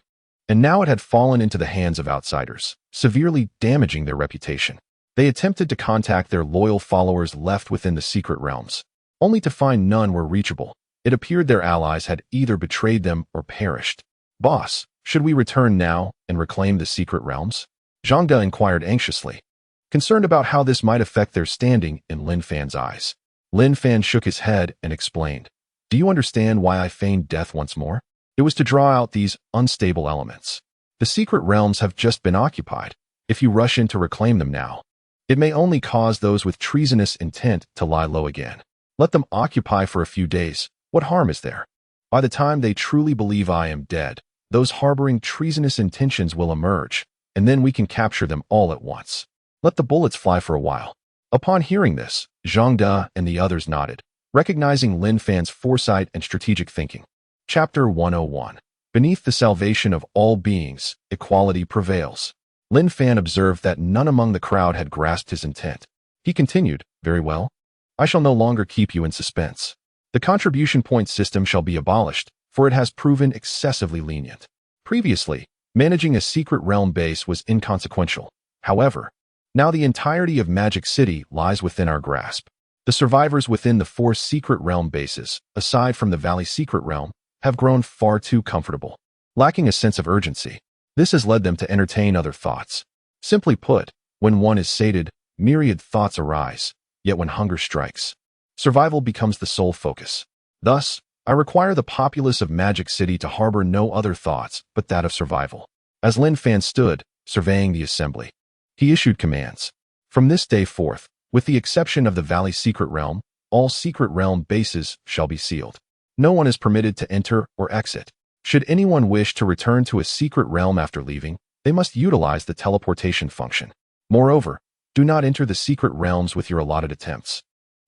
and now it had fallen into the hands of outsiders, severely damaging their reputation. They attempted to contact their loyal followers left within the secret realms, only to find none were reachable. It appeared their allies had either betrayed them or perished. Boss, should we return now and reclaim the secret realms? Zhang De inquired anxiously, concerned about how this might affect their standing in Lin Fan's eyes. Lin Fan shook his head and explained, "Do you understand why I feigned death once more? It was to draw out these unstable elements. The secret realms have just been occupied. If you rush in to reclaim them now, it may only cause those with treasonous intent to lie low again. Let them occupy for a few days. What harm is there? By the time they truly believe I am dead, those harboring treasonous intentions will emerge, and then we can capture them all at once. Let the bullets fly for a while." Upon hearing this, Zhang De and the others nodded, recognizing Lin Fan's foresight and strategic thinking. Chapter 101. Beneath the salvation of all beings, equality prevails. Lin Fan observed that none among the crowd had grasped his intent. He continued, "Very well. I shall no longer keep you in suspense. The contribution point system shall be abolished, for it has proven excessively lenient. Previously, managing a secret realm base was inconsequential. However, now the entirety of Magic City lies within our grasp. The survivors within the 4 secret realm bases, aside from the Valley secret realm, have grown far too comfortable, lacking a sense of urgency. This has led them to entertain other thoughts. Simply put, when one is sated, myriad thoughts arise, yet when hunger strikes, Survival becomes the sole focus. Thus, I require the populace of Magic City to harbor no other thoughts but that of survival. As Lin Fan stood, surveying the assembly, he issued commands. From this day forth, with the exception of the Valley Secret Realm, all Secret Realm bases shall be sealed. No one is permitted to enter or exit. Should anyone wish to return to a Secret Realm after leaving, they must utilize the teleportation function. Moreover, do not enter the Secret Realms with your allotted attempts.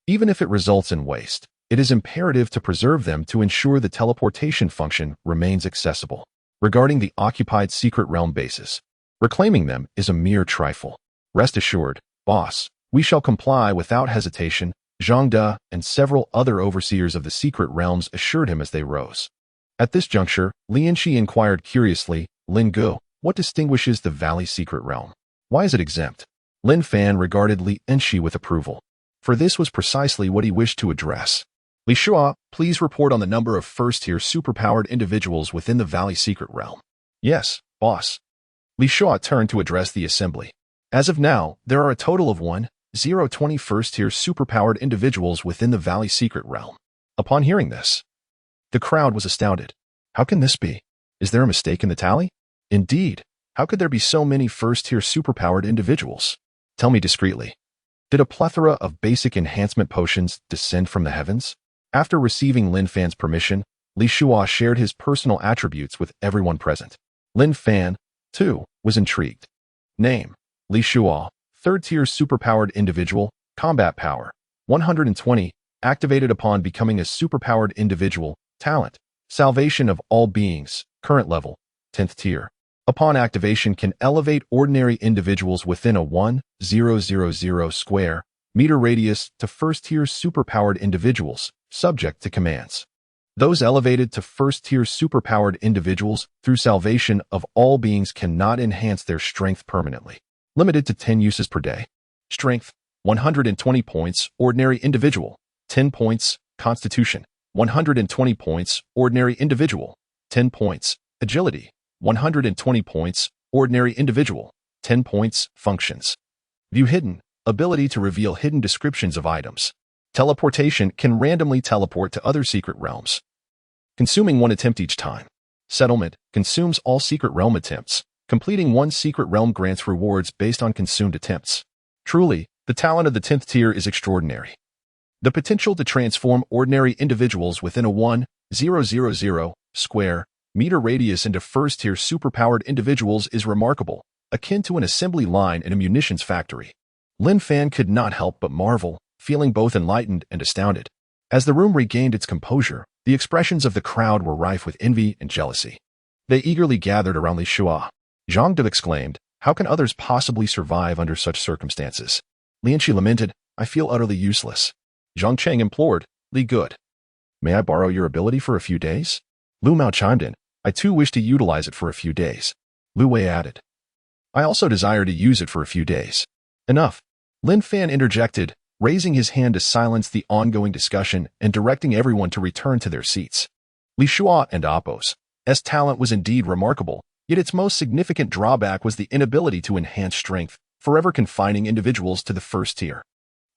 Even if it results in waste, it is imperative to preserve them to ensure the teleportation function remains accessible. Regarding the occupied Secret Realm bases, reclaiming them is a mere trifle. Rest assured, boss, we shall comply without hesitation, Zhang De and several other overseers of the Secret Realms assured him as they rose. At this juncture, Lian Shi inquired curiously, Lin Gu, what distinguishes the Valley Secret Realm? Why is it exempt? Lin Fan regarded Lian Shi with approval, for this was precisely what he wished to address. Li Shua, please report on the number of first-tier superpowered individuals within the Valley Secret Realm. Yes, boss. Li Shua turned to address the assembly. As of now, there are a total of 1,020 first-tier superpowered individuals within the Valley Secret Realm. Upon hearing this, the crowd was astounded. How can this be? Is there a mistake in the tally? Indeed, how could there be so many first-tier superpowered individuals? Tell me discreetly. Did a plethora of basic enhancement potions descend from the heavens? After receiving Lin Fan's permission, Li Shua shared his personal attributes with everyone present. Lin Fan, too, was intrigued. Name: Li Shua, third-tier superpowered individual, combat power, 120, activated upon becoming a superpowered individual, talent, salvation of all beings, current level, 10th tier. Upon activation can elevate ordinary individuals within a 1,000 square meter radius to first-tier superpowered individuals, subject to commands. Those elevated to first-tier superpowered individuals through salvation of all beings cannot enhance their strength permanently. Limited to 10 uses per day. Strength, 120 points, ordinary individual, 10 points, constitution, 120 points, ordinary individual, 10 points, agility, 120 points, ordinary individual, 10 points, functions. View hidden, ability to reveal hidden descriptions of items. Teleportation can randomly teleport to other secret realms, consuming one attempt each time. Settlement consumes all secret realm attempts. Completing one secret realm grants rewards based on consumed attempts. Truly, the talent of the 10th tier is extraordinary. The potential to transform ordinary individuals within a 1,000 square meter radius into first-tier superpowered individuals is remarkable, akin to an assembly line in a munitions factory. Lin Fan could not help but marvel, feeling both enlightened and astounded. As the room regained its composure, the expressions of the crowd were rife with envy and jealousy. They eagerly gathered around Li Shua. Zhang De exclaimed, how can others possibly survive under such circumstances? Lian Shi lamented, I feel utterly useless. Zhang Cheng implored, Li Good, may I borrow your ability for a few days? Lu Mao chimed in, I too wish to utilize it for a few days. Lu Wei added, I also desire to use it for a few days. Enough. Lin Fan interjected, raising his hand to silence the ongoing discussion and directing everyone to return to their seats. Li Shua and Appo's talent was indeed remarkable, yet its most significant drawback was the inability to enhance strength, forever confining individuals to the first tier.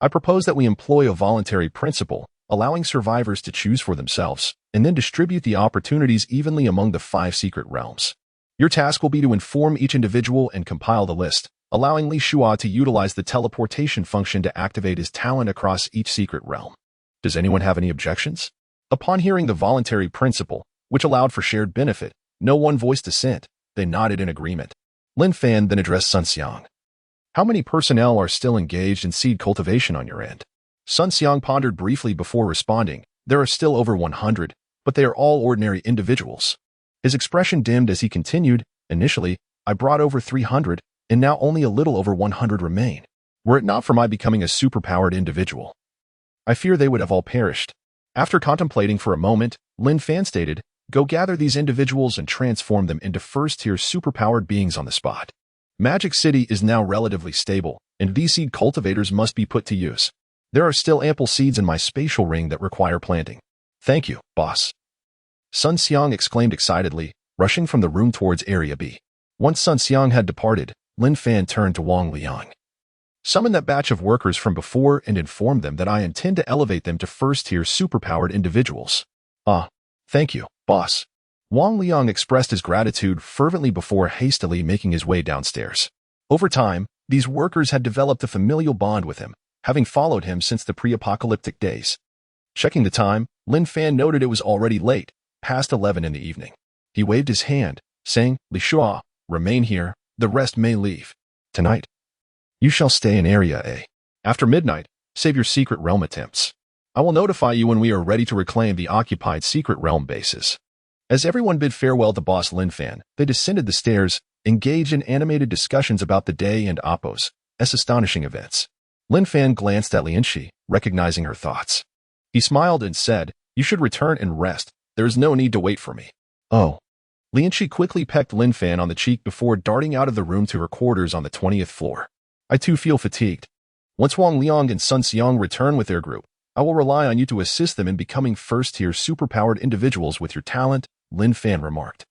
I propose that we employ a voluntary principle, allowing survivors to choose for themselves, and then distribute the opportunities evenly among the 5 secret realms. Your task will be to inform each individual and compile the list, allowing Li Shua to utilize the teleportation function to activate his talent across each secret realm. Does anyone have any objections? Upon hearing the voluntary principle, which allowed for shared benefit, no one voiced dissent. They nodded in agreement. Lin Fan then addressed Sun Xiang. How many personnel are still engaged in seed cultivation on your end? Sun Xiang pondered briefly before responding. There are still over 100, but they are all ordinary individuals. His expression dimmed as he continued, initially, I brought over 300, and now only a little over 100 remain. Were it not for my becoming a superpowered individual, I fear they would have all perished. After contemplating for a moment, Lin Fan stated, go gather these individuals and transform them into first-tier superpowered beings on the spot. Magic City is now relatively stable, and these seed cultivators must be put to use. There are still ample seeds in my spatial ring that require planting. Thank you, boss. Sun Xiang exclaimed excitedly, rushing from the room towards Area B. Once Sun Xiang had departed, Lin Fan turned to Wang Liang. Summon that batch of workers from before and inform them that I intend to elevate them to first-tier superpowered individuals. Ah, thank you, boss. Wang Liang expressed his gratitude fervently before hastily making his way downstairs. Over time, these workers had developed a familial bond with him, having followed him since the pre-apocalyptic days. Checking the time, Lin Fan noted it was already late, past 11 in the evening. He waved his hand, saying, Li Shua, remain here, the rest may leave. Tonight, you shall stay in Area A. After midnight, save your secret realm attempts. I will notify you when we are ready to reclaim the occupied secret realm bases. As everyone bid farewell to boss Lin Fan, they descended the stairs, engaged in animated discussions about the day and Appo's astonishing events. Lin Fan glanced at Lianxi, recognizing her thoughts. He smiled and said, You should return and rest. There is no need to wait for me. Oh. Lianxi quickly pecked Lin Fan on the cheek before darting out of the room to her quarters on the 20th floor. I too feel fatigued. Once Wang Liang and Sun Xiang return with their group, I will rely on you to assist them in becoming first-tier superpowered individuals with your talent, Lin Fan remarked,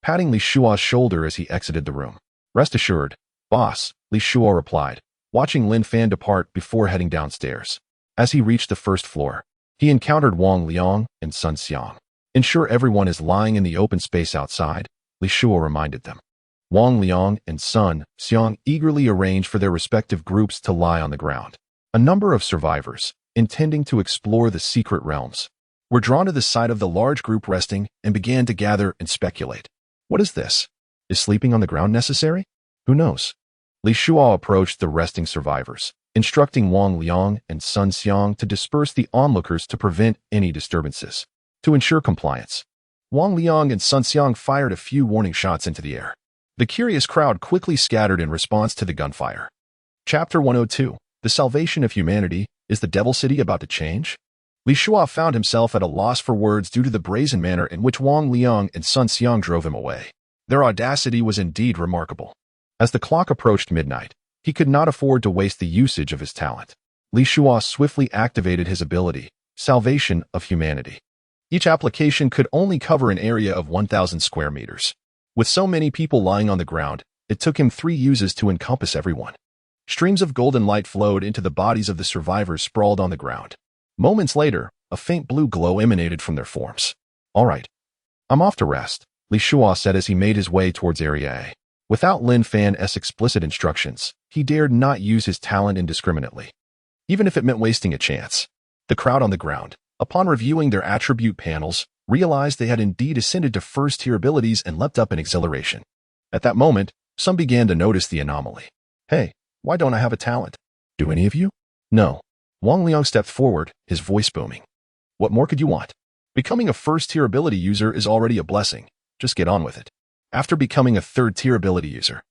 patting Li Shua's shoulder as he exited the room. Rest assured, boss, Li Shua replied, watching Lin Fan depart before heading downstairs. As he reached the first floor, he encountered Wang Liang and Sun Xiang. Ensure everyone is lying in the open space outside, Li Shua reminded them. Wang Liang and Sun Xiang eagerly arranged for their respective groups to lie on the ground. A number of survivors, intending to explore the secret realms, were drawn to the sight of the large group resting and began to gather and speculate. What is this? Is sleeping on the ground necessary? Who knows? Li Shua approached the resting survivors, instructing Wang Liang and Sun Xiang to disperse the onlookers to prevent any disturbances. To ensure compliance, Wang Liang and Sun Xiang fired a few warning shots into the air. The curious crowd quickly scattered in response to the gunfire. Chapter 102, The Salvation of Humanity. Is the Devil City about to change? Li Shua found himself at a loss for words due to the brazen manner in which Wang Liang and Sun Xiang drove him away. Their audacity was indeed remarkable. As the clock approached midnight, he could not afford to waste the usage of his talent. Li Shua swiftly activated his ability, Salvation of Humanity. Each application could only cover an area of 1,000 square meters. With so many people lying on the ground, it took him 3 uses to encompass everyone. Streams of golden light flowed into the bodies of the survivors sprawled on the ground. Moments later, a faint blue glow emanated from their forms. All right. I'm off to rest, Li Shua said as he made his way towards Area A. Without Lin Fan's explicit instructions, he dared not use his talent indiscriminately, even if it meant wasting a chance. The crowd on the ground, upon reviewing their attribute panels, realized they had indeed ascended to first-tier abilities and leapt up in exhilaration. At that moment, some began to notice the anomaly. Hey, why don't I have a talent? Do any of you? No. Wang Liang stepped forward, his voice booming. What more could you want? Becoming a first-tier ability user is already a blessing. Just get on with it. After becoming a third-tier ability user,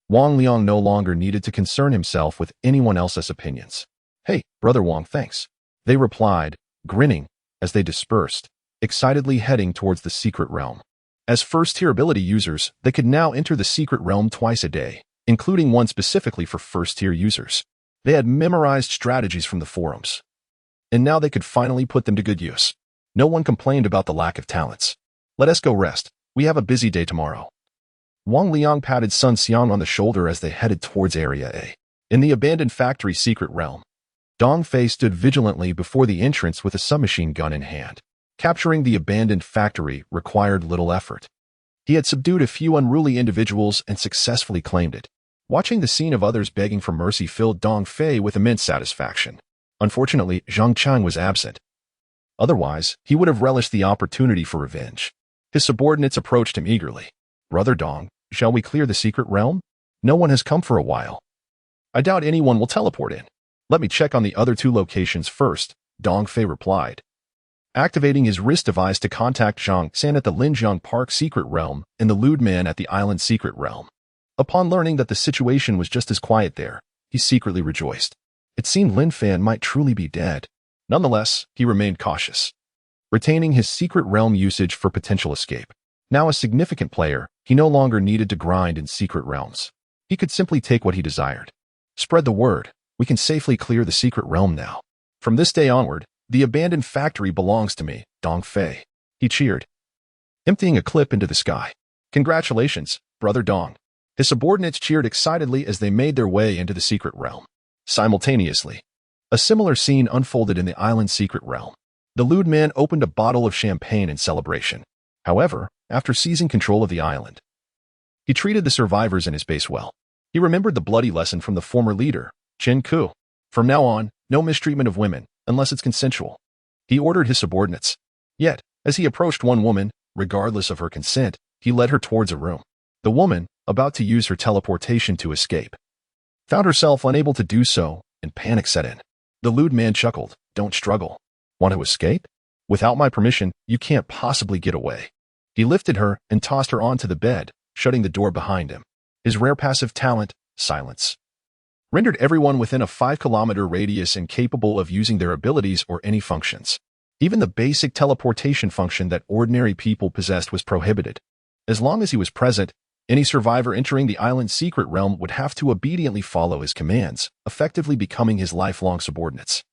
Wang Liang no longer needed to concern himself with anyone else's opinions. Hey, Brother Wang, thanks. They replied, grinning, as they dispersed, excitedly heading towards the secret realm. As first-tier ability users, they could now enter the secret realm twice a day, including one specifically for first-tier users. They had memorized strategies from the forums, and now they could finally put them to good use. No one complained about the lack of talents. Let us go rest. We have a busy day tomorrow. Wang Liang patted Sun Xiang on the shoulder as they headed towards Area A. In the abandoned factory secret realm, Dong Fei stood vigilantly before the entrance with a submachine gun in hand. Capturing the abandoned factory required little effort. He had subdued a few unruly individuals and successfully claimed it. Watching the scene of others begging for mercy filled Dong Fei with immense satisfaction. Unfortunately, Zhang Chang was absent. Otherwise, he would have relished the opportunity for revenge. His subordinates approached him eagerly. Brother Dong, shall we clear the secret realm? No one has come for a while. I doubt anyone will teleport in. Let me check on the other 2 locations first, Dong Fei replied. Activating his wrist device to contact Zhang San at the Linjiang Park secret realm and the lewd man at the island secret realm. Upon learning that the situation was just as quiet there, he secretly rejoiced. It seemed Lin Fan might truly be dead. Nonetheless, he remained cautious, retaining his secret realm usage for potential escape. Now a significant player, he no longer needed to grind in secret realms. He could simply take what he desired. Spread the word. We can safely clear the secret realm now. From this day onward, the abandoned factory belongs to me, Dong Fei. He cheered, emptying a clip into the sky. Congratulations, Brother Dong. His subordinates cheered excitedly as they made their way into the secret realm. Simultaneously, a similar scene unfolded in the island's secret realm. The lewd man opened a bottle of champagne in celebration. However, after seizing control of the island, he treated the survivors in his base well. He remembered the bloody lesson from the former leader, Chen Ku. From now on, no mistreatment of women, unless it's consensual. He ordered his subordinates. Yet, as he approached one woman, regardless of her consent, he led her towards a room. The woman, about to use her teleportation to escape, found herself unable to do so, and panic set in. The lewd man chuckled. Don't struggle. Want to escape? Without my permission, you can't possibly get away. He lifted her and tossed her onto the bed, shutting the door behind him. His rare passive talent, silence, rendered everyone within a 5-kilometer radius incapable of using their abilities or any functions. Even the basic teleportation function that ordinary people possessed was prohibited. As long as he was present, any survivor entering the island's secret realm would have to obediently follow his commands, effectively becoming his lifelong subordinates.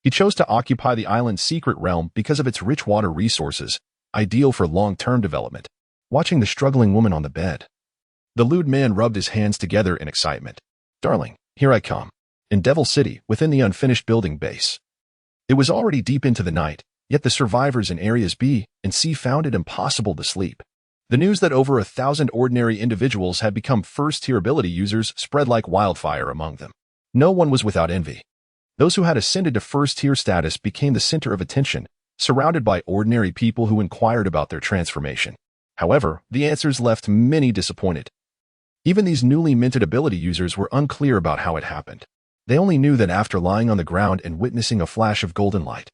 He chose to occupy the island's secret realm because of its rich water resources, ideal for long-term development. Watching the struggling woman on the bed, the lewd man rubbed his hands together in excitement. Darling, here I come. In Devil City, within the unfinished building base. It was already deep into the night, yet the survivors in areas B and C found it impossible to sleep. The news that over 1,000 ordinary individuals had become first-tier ability users spread like wildfire among them. No one was without envy. Those who had ascended to first-tier status became the center of attention, surrounded by ordinary people who inquired about their transformation. However, the answers left many disappointed. Even these newly minted ability users were unclear about how it happened. They only knew that after lying on the ground and witnessing a flash of golden light,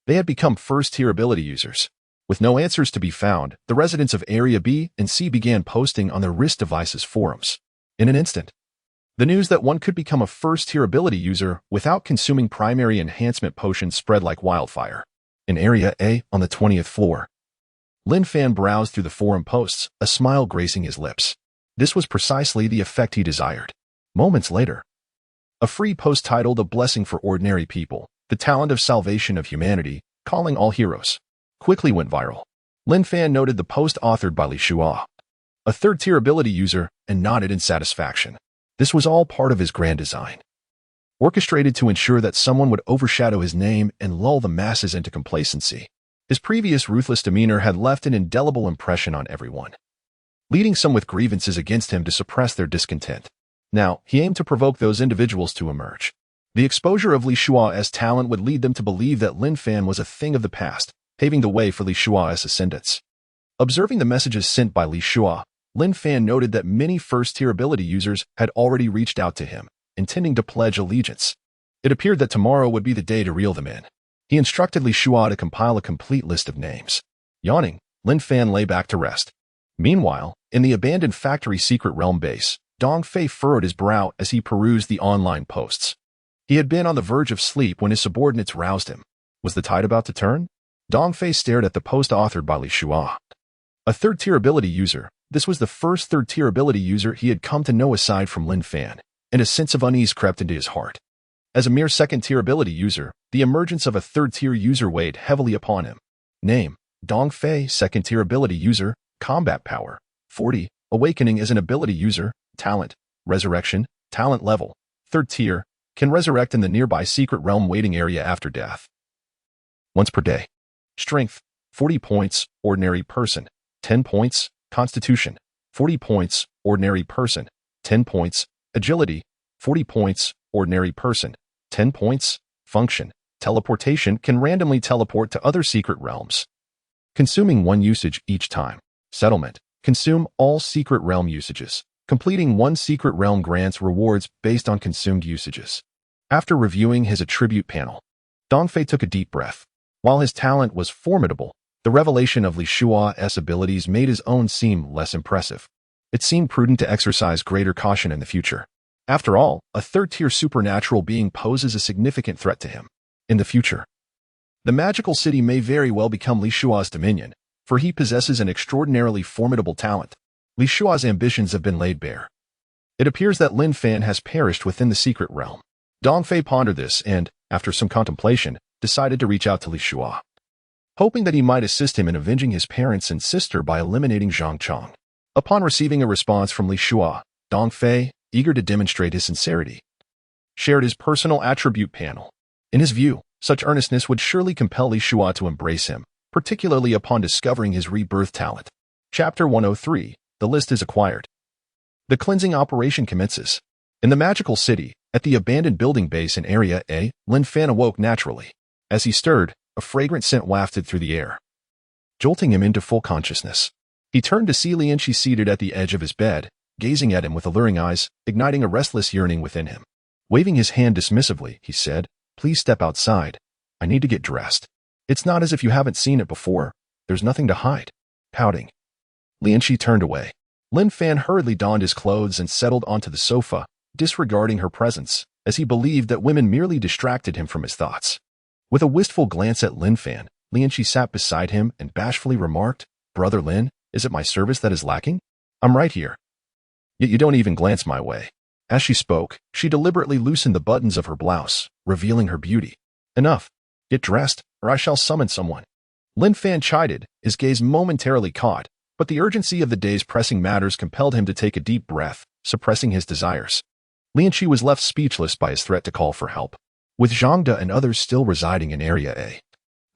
they had become first-tier ability users. With no answers to be found, the residents of Area B and C began posting on their wrist devices forums. In an instant, the news that one could become a first-tier ability user without consuming primary enhancement potions spread like wildfire. In Area A, on the 20th floor, Lin Fan browsed through the forum posts, a smile gracing his lips. This was precisely the effect he desired. Moments later, a free post titled A Blessing for Ordinary People, the talent of salvation of humanity, calling all heroes, quickly went viral. Lin Fan noted the post authored by Li Shua, a third-tier ability user, and nodded in satisfaction. This was all part of his grand design, orchestrated to ensure that someone would overshadow his name and lull the masses into complacency. His previous ruthless demeanor had left an indelible impression on everyone, leading some with grievances against him to suppress their discontent. Now, he aimed to provoke those individuals to emerge. The exposure of Li Shua's talent would lead them to believe that Lin Fan was a thing of the past, paving the way for Li Shua's ascendance. Observing the messages sent by Li Shua, Lin Fan noted that many first-tier ability users had already reached out to him, intending to pledge allegiance. It appeared that tomorrow would be the day to reel them in. He instructed Li Shua to compile a complete list of names. Yawning, Lin Fan lay back to rest. Meanwhile, in the abandoned factory secret realm base, Dong Fei furrowed his brow as he perused the online posts. He had been on the verge of sleep when his subordinates roused him. Was the tide about to turn? Dong Fei stared at the post authored by Li Shua. A third-tier ability user, this was the first third-tier ability user he had come to know aside from Lin Fan, and a sense of unease crept into his heart. As a mere second-tier ability user, the emergence of a third-tier user weighed heavily upon him. Name: Dong Fei, second-tier ability user, combat power, 40, awakening as an ability user, talent, resurrection, talent level, third tier, can resurrect in the nearby secret realm waiting area after death. Once per day. Strength, 40 points, ordinary person, 10 points, constitution, 40 points, ordinary person, 10 points, agility, 40 points, ordinary person, 10 points, function, teleportation can randomly teleport to other secret realms, consuming one usage each time. Settlement, consume all secret realm usages. Completing one secret realm grants rewards based on consumed usages. After reviewing his attribute panel, Dong Fei took a deep breath. While his talent was formidable, the revelation of Li Shua's abilities made his own seem less impressive. It seemed prudent to exercise greater caution in the future. After all, a third-tier supernatural being poses a significant threat to him. In the future, the magical city may very well become Li Shua's dominion, for he possesses an extraordinarily formidable talent. Li Shua's ambitions have been laid bare. It appears that Lin Fan has perished within the secret realm. Dong Fei pondered this and, after some contemplation, decided to reach out to Li Shua, hoping that he might assist him in avenging his parents and sister by eliminating Zhang Chong. Upon receiving a response from Li Shua, Dong Fei, eager to demonstrate his sincerity, shared his personal attribute panel. In his view, such earnestness would surely compel Li Shua to embrace him, particularly upon discovering his rebirth talent. Chapter 103. The list is acquired. The cleansing operation commences. In the magical city, at the abandoned building base in Area A, Lin Fan awoke naturally. As he stirred, a fragrant scent wafted through the air, jolting him into full consciousness. He turned to see Lian Shi seated at the edge of his bed, gazing at him with alluring eyes, igniting a restless yearning within him. Waving his hand dismissively, he said, "Please step outside. I need to get dressed." "It's not as if you haven't seen it before. There's nothing to hide." Pouting, Lian Shi turned away. Lin Fan hurriedly donned his clothes and settled onto the sofa, disregarding her presence, as he believed that women merely distracted him from his thoughts. With a wistful glance at Lin Fan, Lian Shi sat beside him and bashfully remarked, "Brother Lin, is it my service that is lacking? I'm right here. Yet you don't even glance my way." As she spoke, she deliberately loosened the buttons of her blouse, revealing her beauty. "Enough. Get dressed, or I shall summon someone." Lin Fan chided, his gaze momentarily caught, but the urgency of the day's pressing matters compelled him to take a deep breath, suppressing his desires. Lian Shi was left speechless by his threat to call for help. With Zhang De and others still residing in Area A,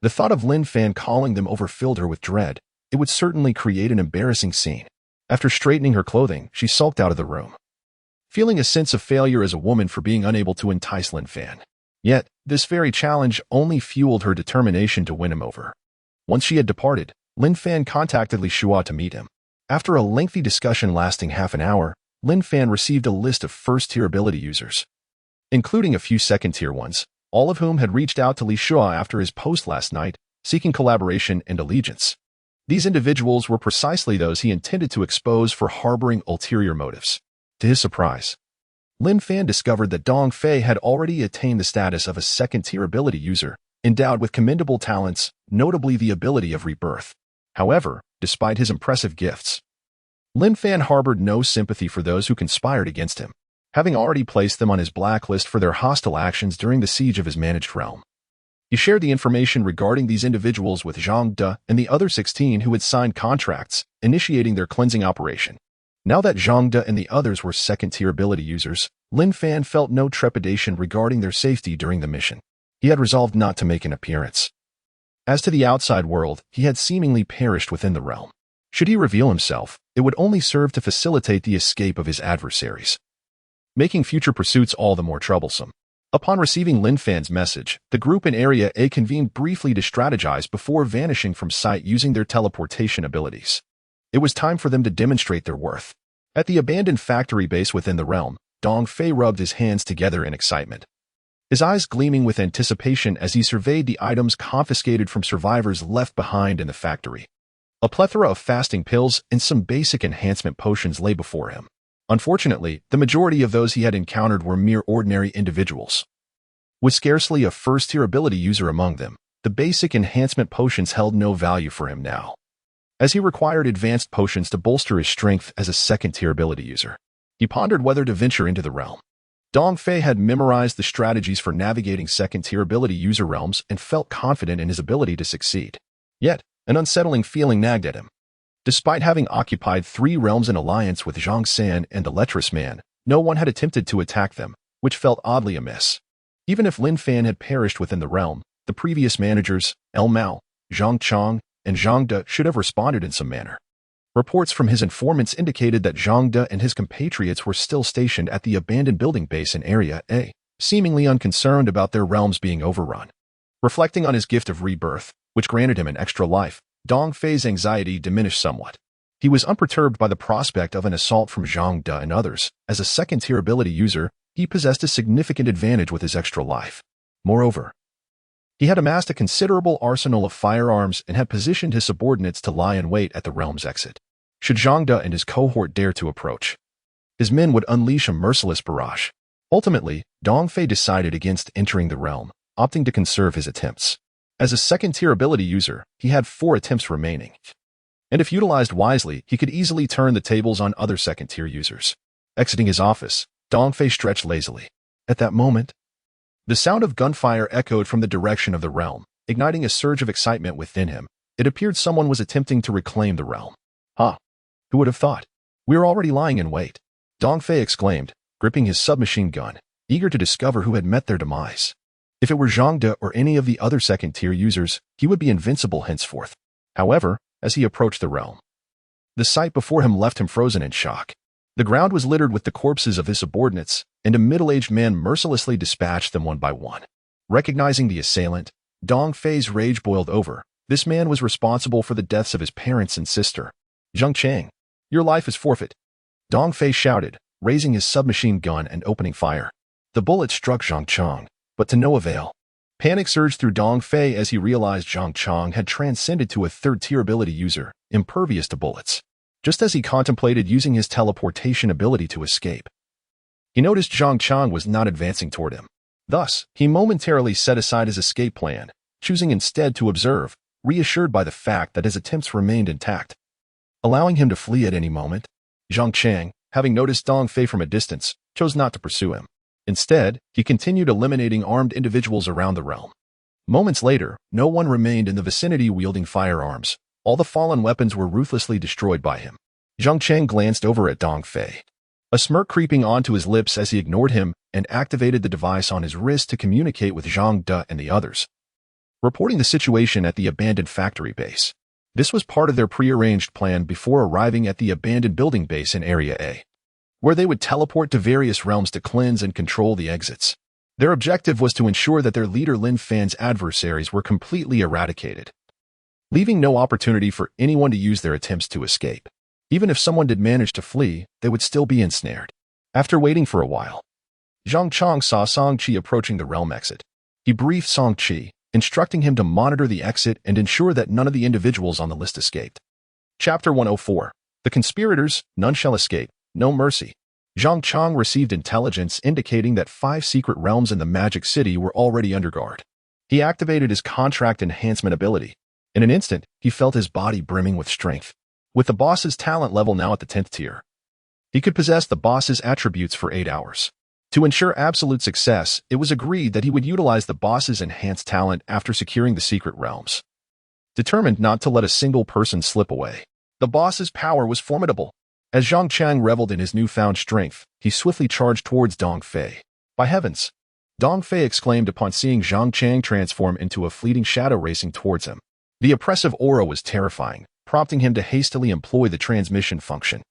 the thought of Lin Fan calling them over filled her with dread. It would certainly create an embarrassing scene. After straightening her clothing, she sulked out of the room, feeling a sense of failure as a woman for being unable to entice Lin Fan. Yet, this very challenge only fueled her determination to win him over. Once she had departed, Lin Fan contacted Li Shua to meet him. After a lengthy discussion lasting half an hour, Lin Fan received a list of first-tier ability users, including a few second-tier ones, all of whom had reached out to Li Shua after his post last night, seeking collaboration and allegiance. These individuals were precisely those he intended to expose for harboring ulterior motives. To his surprise, Lin Fan discovered that Dong Fei had already attained the status of a second-tier ability user, endowed with commendable talents, notably the ability of rebirth. However, despite his impressive gifts, Lin Fan harbored no sympathy for those who conspired against him, having already placed them on his blacklist for their hostile actions during the siege of his managed realm. He shared the information regarding these individuals with Zhang De and the other 16 who had signed contracts, initiating their cleansing operation. Now that Zhang De and the others were second-tier ability users, Lin Fan felt no trepidation regarding their safety during the mission. He had resolved not to make an appearance. As to the outside world, he had seemingly perished within the realm. Should he reveal himself, it would only serve to facilitate the escape of his adversaries, making future pursuits all the more troublesome. Upon receiving Lin Fan's message, the group in Area A convened briefly to strategize before vanishing from sight using their teleportation abilities. It was time for them to demonstrate their worth. At the abandoned factory base within the realm, Dong Fei rubbed his hands together in excitement, his eyes gleaming with anticipation as he surveyed the items confiscated from survivors left behind in the factory. A plethora of fasting pills and some basic enhancement potions lay before him. Unfortunately, the majority of those he had encountered were mere ordinary individuals, with scarcely a first-tier ability user among them. The basic enhancement potions held no value for him now, as he required advanced potions to bolster his strength as a second-tier ability user. He pondered whether to venture into the realm. Dong Fei had memorized the strategies for navigating second-tier ability user realms and felt confident in his ability to succeed. Yet, an unsettling feeling nagged at him. Despite having occupied 3 realms in alliance with Zhang San and the Lecherous Man, no one had attempted to attack them, which felt oddly amiss. Even if Lin Fan had perished within the realm, the previous managers, El Mao, Zhang Chong, and Zhang De should have responded in some manner. Reports from his informants indicated that Zhang De and his compatriots were still stationed at the abandoned building base in Area A, seemingly unconcerned about their realms being overrun. Reflecting on his gift of rebirth, which granted him an extra life, Dong Fei's anxiety diminished somewhat. He was unperturbed by the prospect of an assault from Zhang De and others. As a second-tier ability user, he possessed a significant advantage with his extra life. Moreover, he had amassed a considerable arsenal of firearms and had positioned his subordinates to lie in wait at the realm's exit. Should Zhang De and his cohort dare to approach, his men would unleash a merciless barrage. Ultimately, Dong Fei decided against entering the realm, opting to conserve his attempts. As a second-tier ability user, he had 4 attempts remaining, and if utilized wisely, he could easily turn the tables on other second-tier users. Exiting his office, Dong Fei stretched lazily. At that moment, the sound of gunfire echoed from the direction of the realm, igniting a surge of excitement within him. It appeared someone was attempting to reclaim the realm. "Ha! Who would have thought? We're already lying in wait," Dong Fei exclaimed, gripping his submachine gun. eager to discover who had met their demise. If it were Zhang De or any of the other second-tier users, he would be invincible henceforth. However, as he approached the realm, the sight before him left him frozen in shock. The ground was littered with the corpses of his subordinates, and a middle-aged man mercilessly dispatched them one by one. Recognizing the assailant, Dong Fei's rage boiled over. This man was responsible for the deaths of his parents and sister. Zhang Chang, your life is forfeit, Dong Fei shouted, raising his submachine gun and opening fire. The bullet struck Zhang Chang, but to no avail. Panic surged through Dong Fei as he realized Zhang Chang had transcended to a third-tier ability user, impervious to bullets. Just as he contemplated using his teleportation ability to escape, he noticed Zhang Chang was not advancing toward him. Thus, he momentarily set aside his escape plan, choosing instead to observe, reassured by the fact that his attempts remained intact, allowing him to flee at any moment. Zhang Chang, having noticed Dong Fei from a distance, chose not to pursue him. Instead, he continued eliminating armed individuals around the realm. Moments later, no one remained in the vicinity wielding firearms. All the fallen weapons were ruthlessly destroyed by him. Zhang Chang glanced over at Dong Fei, a smirk creeping onto his lips as he ignored him and activated the device on his wrist to communicate with Zhang De and the others, reporting the situation at the abandoned factory base. This was part of their prearranged plan before arriving at the abandoned building base in Area A, where they would teleport to various realms to cleanse and control the exits. Their objective was to ensure that their leader Lin Fan's adversaries were completely eradicated, leaving no opportunity for anyone to use their attempts to escape. Even if someone did manage to flee, they would still be ensnared. After waiting for a while, Zhang Chang saw Song Qi approaching the realm exit. He briefed Song Qi, instructing him to monitor the exit and ensure that none of the individuals on the list escaped. Chapter 104. The conspirators, none shall escape, no mercy. Zhang Chang received intelligence indicating that 5 secret realms in the Magic City were already under guard. He activated his contract enhancement ability. In an instant, he felt his body brimming with strength. With the boss's talent level now at the 10th tier, he could possess the boss's attributes for 8 hours. To ensure absolute success, it was agreed that he would utilize the boss's enhanced talent after securing the secret realms. Determined not to let a single person slip away, the boss's power was formidable. As Zhang Chang reveled in his newfound strength, he swiftly charged towards Dong Fei. By heavens! Dong Fei exclaimed upon seeing Zhang Chang transform into a fleeting shadow racing towards him. The oppressive aura was terrifying, prompting him to hastily employ the transmission function.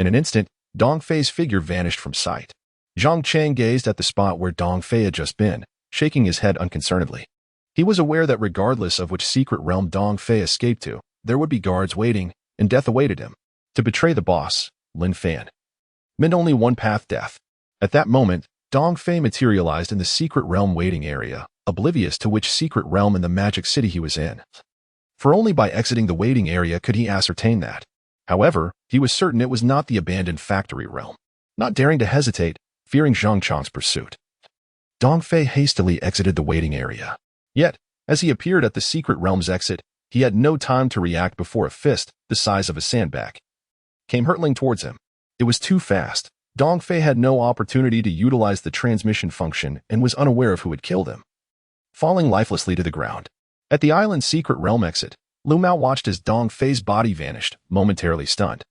In an instant, Dong Fei's figure vanished from sight. Zhang Chang gazed at the spot where Dong Fei had just been, shaking his head unconcernedly. He was aware that regardless of which secret realm Dong Fei escaped to, there would be guards waiting, and death awaited him. To betray the boss, Lin Fan, meant only one path: death. At that moment, Dong Fei materialized in the secret realm waiting area, oblivious to which secret realm in the Magic City he was in. For only by exiting the waiting area could he ascertain that. However, he was certain it was not the abandoned factory realm. Not daring to hesitate, fearing Zhang Chang's pursuit, Dong Fei hastily exited the waiting area. Yet, as he appeared at the secret realm's exit, he had no time to react before a fist, the size of a sandbag, came hurtling towards him. It was too fast. Dong Fei had no opportunity to utilize the transmission function and was unaware of who had killed him, falling lifelessly to the ground. At the island's secret realm exit, Lu Mao watched as Dong Fei's body vanished, momentarily stunned.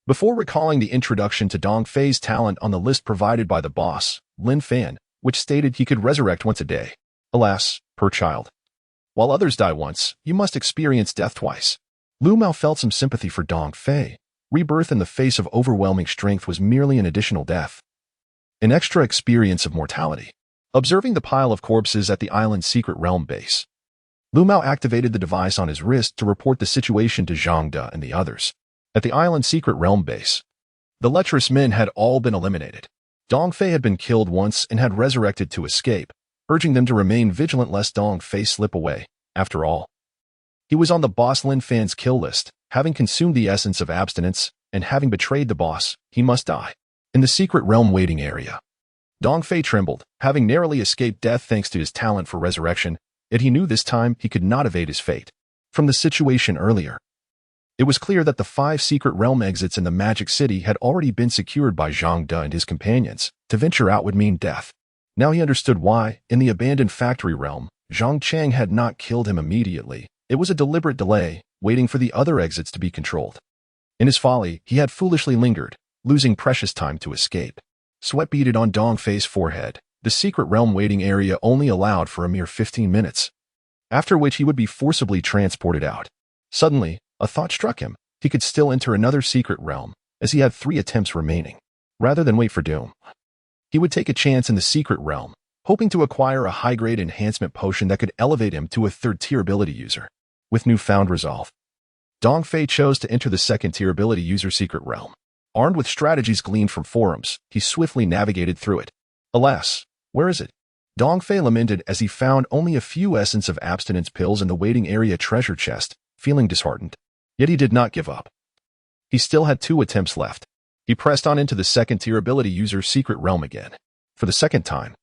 Before recalling the introduction to Dong Fei's talent on the list provided by the boss, Lin Fan, which stated he could resurrect once a day. Alas, per child, while others die once, you must experience death twice. Lu Mao felt some sympathy for Dong Fei. Rebirth in the face of overwhelming strength was merely an additional death, an extra experience of mortality. Observing the pile of corpses at the island's secret realm base, Lu Mao activated the device on his wrist to report the situation to Zhang De and the others. At the island's secret realm base, the lecherous men had all been eliminated. Dong Fei had been killed once and had resurrected to escape, urging them to remain vigilant lest Dong Fei slip away. After all, he was on the boss Lin Fan's kill list. Having consumed the essence of abstinence, and having betrayed the boss, he must die. In the secret realm waiting area, Dong Fei trembled, having narrowly escaped death thanks to his talent for resurrection, yet he knew this time he could not evade his fate. From the situation earlier, it was clear that the 5 secret realm exits in the Magic City had already been secured by Zhang De and his companions. To venture out would mean death. Now he understood why, in the abandoned factory realm, Zhang Chang had not killed him immediately. It was a deliberate delay, waiting for the other exits to be controlled. In his folly, he had foolishly lingered, losing precious time to escape. Sweat beaded on Dong Fei's forehead, The secret realm waiting area only allowed for a mere 15 minutes, after which he would be forcibly transported out. Suddenly, a thought struck him. He could still enter another secret realm, as he had 3 attempts remaining. Rather than wait for doom, he would take a chance in the secret realm, hoping to acquire a high-grade enhancement potion that could elevate him to a 3rd-tier ability user. With newfound resolve, Dong Fei chose to enter the 2nd-tier ability user secret realm. Armed with strategies gleaned from forums, he swiftly navigated through it. Alas, where is it? Dong Fei lamented as he found only a few essence of abstinence pills in the waiting area treasure chest, feeling disheartened. Yet he did not give up. He still had 2 attempts left. He pressed on into the 2nd-tier ability user secret realm again. For the 2nd time,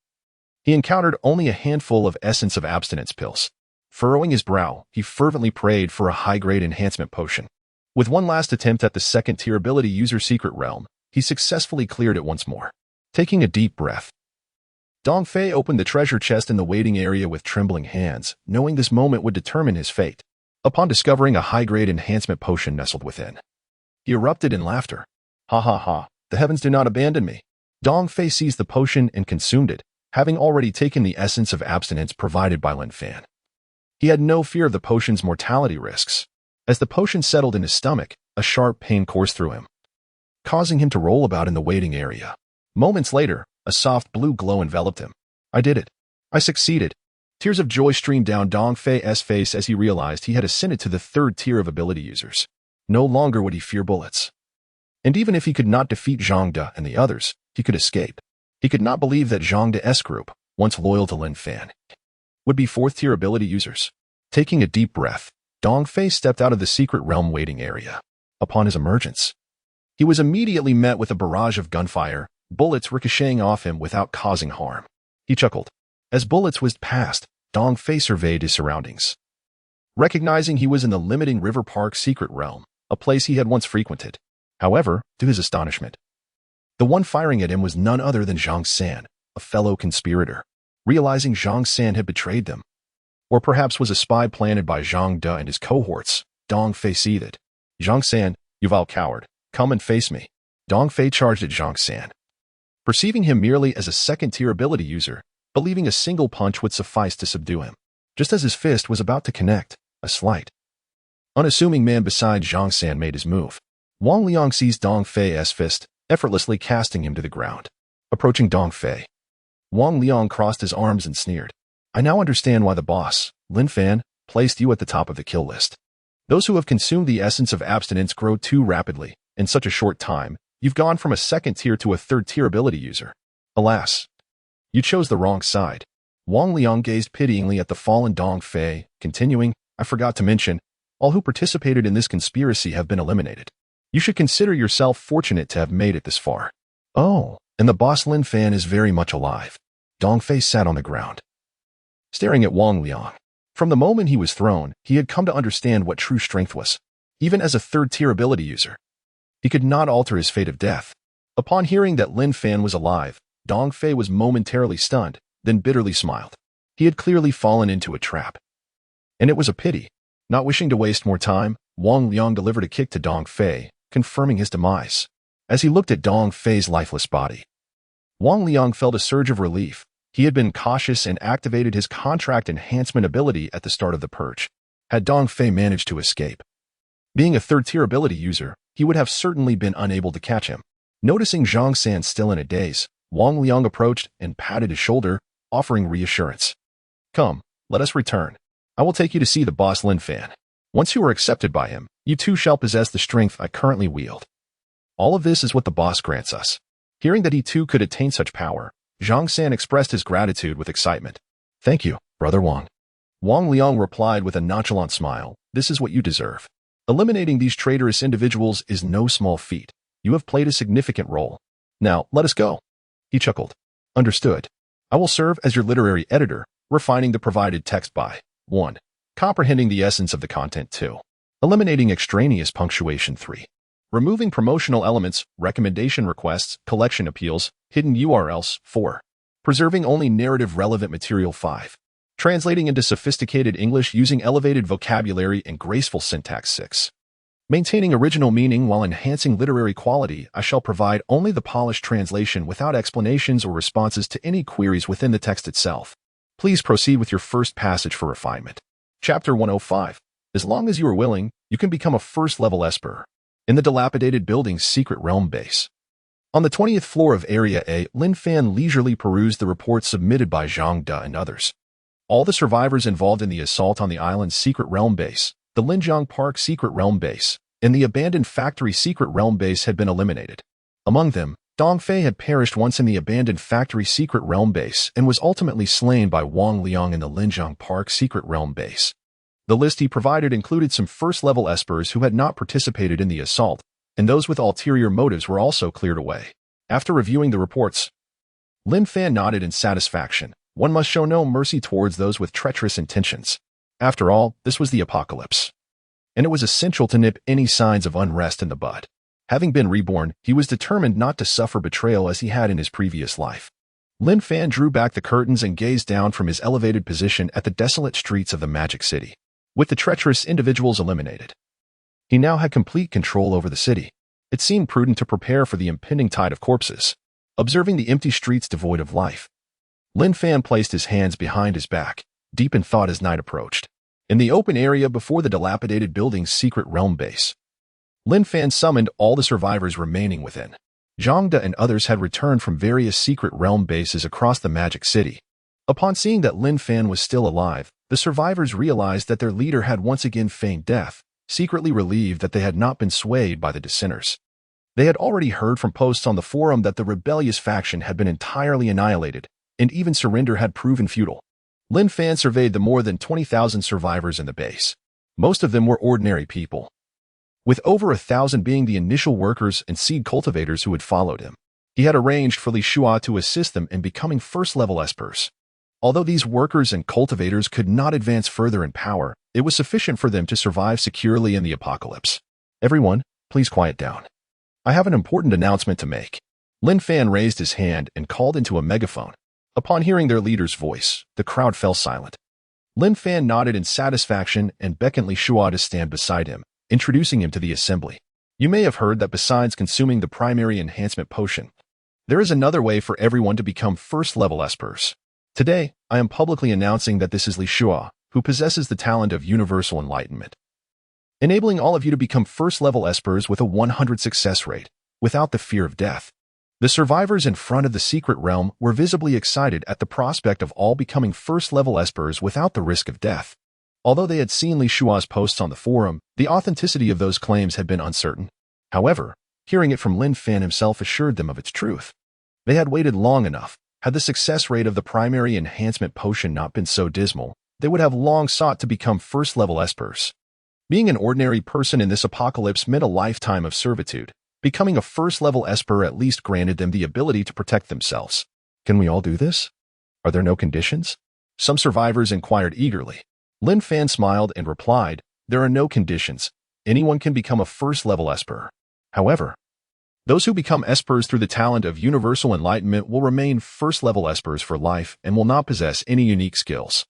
he encountered only a handful of essence of abstinence pills. Furrowing his brow, he fervently prayed for a high-grade enhancement potion. With one last attempt at the 2nd-tier ability user secret realm, he successfully cleared it once more. Taking a deep breath, Dong Fei opened the treasure chest in the waiting area with trembling hands, knowing this moment would determine his fate. Upon discovering a high-grade enhancement potion nestled within, he erupted in laughter. Ha ha ha, the heavens do not abandon me. Dong Fei seized the potion and consumed it, having already taken the essence of abstinence provided by Lin Fan. He had no fear of the potion's mortality risks. As the potion settled in his stomach, a sharp pain coursed through him, causing him to roll about in the waiting area. Moments later, a soft blue glow enveloped him. I did it. I succeeded. Tears of joy streamed down Dong Fei's face as he realized he had ascended to the 3rd tier of ability users. No longer would he fear bullets. And even if he could not defeat Zhang De and the others, he could escape. He could not believe that Zhang De's group, once loyal to Lin Fan, would be 4th tier ability users. Taking a deep breath, Dong Fei stepped out of the secret realm waiting area. Upon his emergence, he was immediately met with a barrage of gunfire, bullets ricocheting off him without causing harm. He chuckled. As bullets whizzed past, Dong Fei surveyed his surroundings. Recognizing he was in the limiting River Park secret realm, a place he had once frequented. However, to his astonishment, the one firing at him was none other than Zhang San, a fellow conspirator. Realizing Zhang San had betrayed them, or perhaps was a spy planted by Zhang De and his cohorts, Dong Fei seethed. Zhang San, you vile coward, come and face me. Dong Fei charged at Zhang San. Perceiving him merely as a 2nd-tier ability user, believing a single punch would suffice to subdue him. Just as his fist was about to connect, a slight, unassuming man beside Zhang San made his move. Wang Liang seized Dong Fei's fist, effortlessly casting him to the ground. Approaching Dong Fei, Wang Liang crossed his arms and sneered. I now understand why the boss, Lin Fan, placed you at the top of the kill list. Those who have consumed the essence of abstinence grow too rapidly. In such a short time, you've gone from a 2nd tier to a 3rd tier ability user. Alas, you chose the wrong side. Wang Liang gazed pityingly at the fallen Dong Fei, continuing, I forgot to mention, all who participated in this conspiracy have been eliminated. You should consider yourself fortunate to have made it this far. Oh, and the boss Lin Fan is very much alive. Dong Fei sat on the ground, staring at Wang Liang. From the moment he was thrown, he had come to understand what true strength was. Even as a 3rd-tier ability user, he could not alter his fate of death. Upon hearing that Lin Fan was alive, Dong Fei was momentarily stunned, then bitterly smiled. He had clearly fallen into a trap. And it was a pity. Not wishing to waste more time, Wang Liang delivered a kick to Dong Fei, confirming his demise. As he looked at Dong Fei's lifeless body, Wang Liang felt a surge of relief. He had been cautious and activated his contract enhancement ability at the start of the purge. Had Dong Fei managed to escape, being a 3rd-tier ability user, he would have certainly been unable to catch him. Noticing Zhang San still in a daze, Wang Liang approached and patted his shoulder, offering reassurance. Come, let us return. I will take you to see the boss Lin Fan. Once you are accepted by him, you too shall possess the strength I currently wield. All of this is what the boss grants us. Hearing that he too could attain such power, Zhang San expressed his gratitude with excitement. Thank you, Brother Wang. Wang Liang replied with a nonchalant smile, this is what you deserve. Eliminating these traitorous individuals is no small feat. You have played a significant role. Now, let us go. He chuckled. Understood. I will serve as your literary editor, refining the provided text by 1. Comprehending the essence of the content 2. Eliminating extraneous punctuation 3. Removing promotional elements, recommendation requests, collection appeals, hidden URLs 4. Preserving only narrative-relevant material 5. Translating into sophisticated English using elevated vocabulary and graceful syntax 6. Maintaining original meaning while enhancing literary quality, I shall provide only the polished translation without explanations or responses to any queries within the text itself. Please proceed with your first passage for refinement. Chapter 105. As long as you are willing, you can become a first-level Esper. In the dilapidated building's secret realm base. On the 20th floor of Area A, Lin Fan leisurely perused the reports submitted by Zhang De and others. All the survivors involved in the assault on the island's secret realm base, the Linjiang Park secret realm base, and the abandoned factory secret realm base had been eliminated. Among them, Dongfei had perished once in the abandoned factory secret realm base and was ultimately slain by Wang Liang in the Linjiang Park secret realm base. The list he provided included some first-level Espers who had not participated in the assault, and those with ulterior motives were also cleared away. After reviewing the reports, Lin Fan nodded in satisfaction. One must show no mercy towards those with treacherous intentions. After all, this was the apocalypse, and it was essential to nip any signs of unrest in the bud. Having been reborn, he was determined not to suffer betrayal as he had in his previous life. Lin Fan drew back the curtains and gazed down from his elevated position at the desolate streets of the Magic City. With the treacherous individuals eliminated, he now had complete control over the city. It seemed prudent to prepare for the impending tide of corpses. Observing the empty streets devoid of life, Lin Fan placed his hands behind his back, deep in thought as night approached. In the open area before the dilapidated building's secret realm base, Lin Fan summoned all the survivors remaining within. Zhang De and others had returned from various secret realm bases across the Magic City. Upon seeing that Lin Fan was still alive, the survivors realized that their leader had once again feigned death, secretly relieved that they had not been swayed by the dissenters. They had already heard from posts on the forum that the rebellious faction had been entirely annihilated, and even surrender had proven futile. Lin Fan surveyed the more than 20,000 survivors in the base. Most of them were ordinary people, with over 1,000 being the initial workers and seed cultivators who had followed him. He had arranged for Li Shua to assist them in becoming first-level Espers. Although these workers and cultivators could not advance further in power, it was sufficient for them to survive securely in the apocalypse. Everyone, please quiet down. I have an important announcement to make. Lin Fan raised his hand and called into a megaphone. Upon hearing their leader's voice, the crowd fell silent. Lin Fan nodded in satisfaction and beckoned Li Shua to stand beside him, introducing him to the assembly. You may have heard that besides consuming the primary enhancement potion, there is another way for everyone to become first-level Espers. Today, I am publicly announcing that this is Li Shua, who possesses the talent of universal enlightenment, enabling all of you to become first-level Espers with a 100 success rate, without the fear of death. The survivors in front of the secret realm were visibly excited at the prospect of all becoming first-level Espers without the risk of death. Although they had seen Li Shua's posts on the forum, the authenticity of those claims had been uncertain. However, hearing it from Lin Fan himself assured them of its truth. They had waited long enough. Had the success rate of the primary enhancement potion not been so dismal, they would have long sought to become first-level Espers. Being an ordinary person in this apocalypse meant a lifetime of servitude. Becoming a first-level Esper at least granted them the ability to protect themselves. Can we all do this? Are there no conditions? Some survivors inquired eagerly. Lin Fan smiled and replied, there are no conditions. Anyone can become a first-level Esper. However, those who become Espers through the talent of universal enlightenment will remain first-level Espers for life and will not possess any unique skills.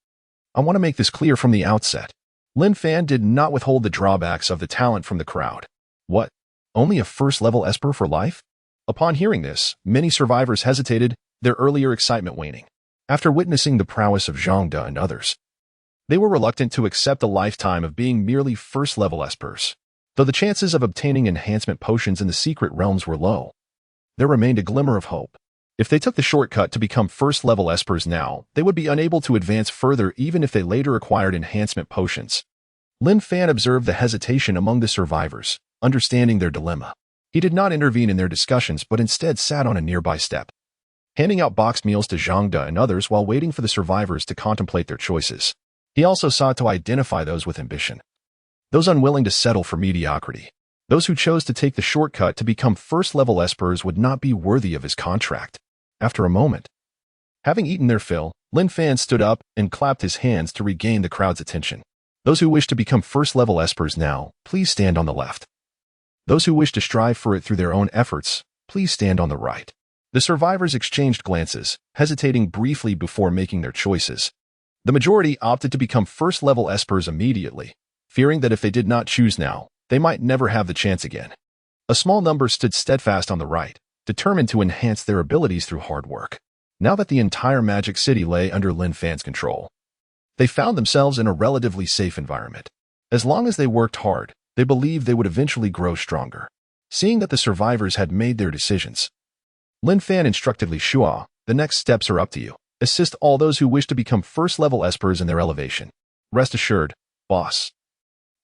I want to make this clear from the outset. Lin Fan did not withhold the drawbacks of the talent from the crowd. What? Only a first-level Esper for life? Upon hearing this, many survivors hesitated, their earlier excitement waning. After witnessing the prowess of Zhang De and others, they were reluctant to accept a lifetime of being merely first-level Espers. Though the chances of obtaining enhancement potions in the secret realms were low, there remained a glimmer of hope. If they took the shortcut to become first-level Espers now, they would be unable to advance further even if they later acquired enhancement potions. Lin Fan observed the hesitation among the survivors, understanding their dilemma. He did not intervene in their discussions but instead sat on a nearby step, handing out boxed meals to Zhang De and others while waiting for the survivors to contemplate their choices. He also sought to identify those with ambition, those unwilling to settle for mediocrity. Those who chose to take the shortcut to become first-level Espers would not be worthy of his contract. After a moment, having eaten their fill, Lin Fan stood up and clapped his hands to regain the crowd's attention. Those who wish to become first-level Espers now, please stand on the left. Those who wish to strive for it through their own efforts, please stand on the right. The survivors exchanged glances, hesitating briefly before making their choices. The majority opted to become first-level Espers immediately, fearing that if they did not choose now, they might never have the chance again. A small number stood steadfast on the right, determined to enhance their abilities through hard work. Now that the entire Magic City lay under Lin Fan's control, they found themselves in a relatively safe environment. As long as they worked hard, they believed they would eventually grow stronger. Seeing that the survivors had made their decisions, Lin Fan instructed Li Shua, "The next steps are up to you. Assist all those who wish to become first-level espers in their elevation. Rest assured, boss.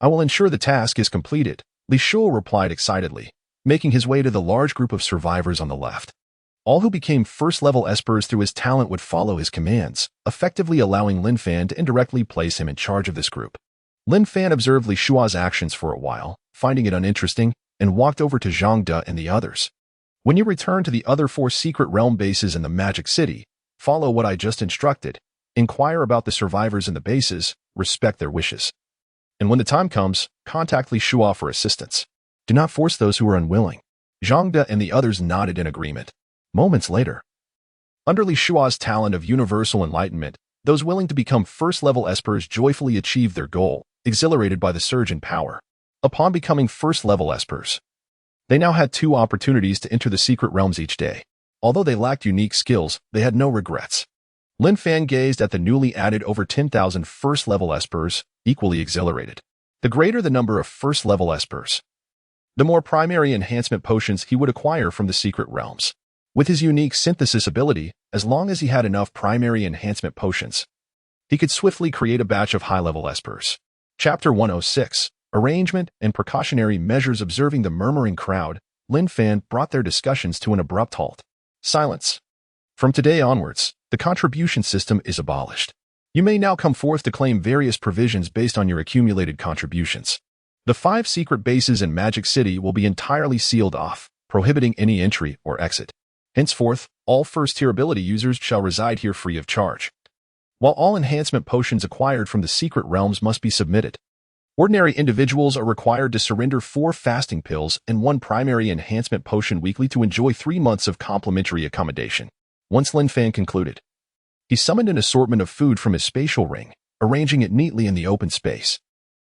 I will ensure the task is completed," Li Shua replied excitedly, making his way to the large group of survivors on the left. All who became first-level espers through his talent would follow his commands, effectively allowing Lin Fan to indirectly place him in charge of this group. Lin Fan observed Li Shua's actions for a while, finding it uninteresting, and walked over to Zhang De and the others. "When you return to the other 4 secret realm bases in the Magic City, follow what I just instructed. Inquire about the survivors in the bases, respect their wishes. And when the time comes, contact Li Shua for assistance. Do not force those who are unwilling." Zhang De and the others nodded in agreement. Moments later, under Li Shua's talent of universal enlightenment, those willing to become first-level espers joyfully achieved their goal, exhilarated by the surge in power. Upon becoming first-level espers, they now had 2 opportunities to enter the secret realms each day. Although they lacked unique skills, they had no regrets. Lin Fan gazed at the newly added over 10,000 first-level espers, equally exhilarated. The greater the number of first-level espers, the more primary enhancement potions he would acquire from the secret realms. With his unique synthesis ability, as long as he had enough primary enhancement potions, he could swiftly create a batch of high-level espers. Chapter 106, Arrangement and Precautionary Measures. Observing the murmuring crowd, Lin Fan brought their discussions to an abrupt halt. Silence. From today onwards, the contribution system is abolished. You may now come forth to claim various provisions based on your accumulated contributions. The 5 secret bases in Magic City will be entirely sealed off, prohibiting any entry or exit. Henceforth, all first-tier ability users shall reside here free of charge, while all enhancement potions acquired from the secret realms must be submitted. Ordinary individuals are required to surrender 4 fasting pills and 1 primary enhancement potion weekly to enjoy 3 months of complimentary accommodation. Once Lin Fan concluded, he summoned an assortment of food from his spatial ring, arranging it neatly in the open space.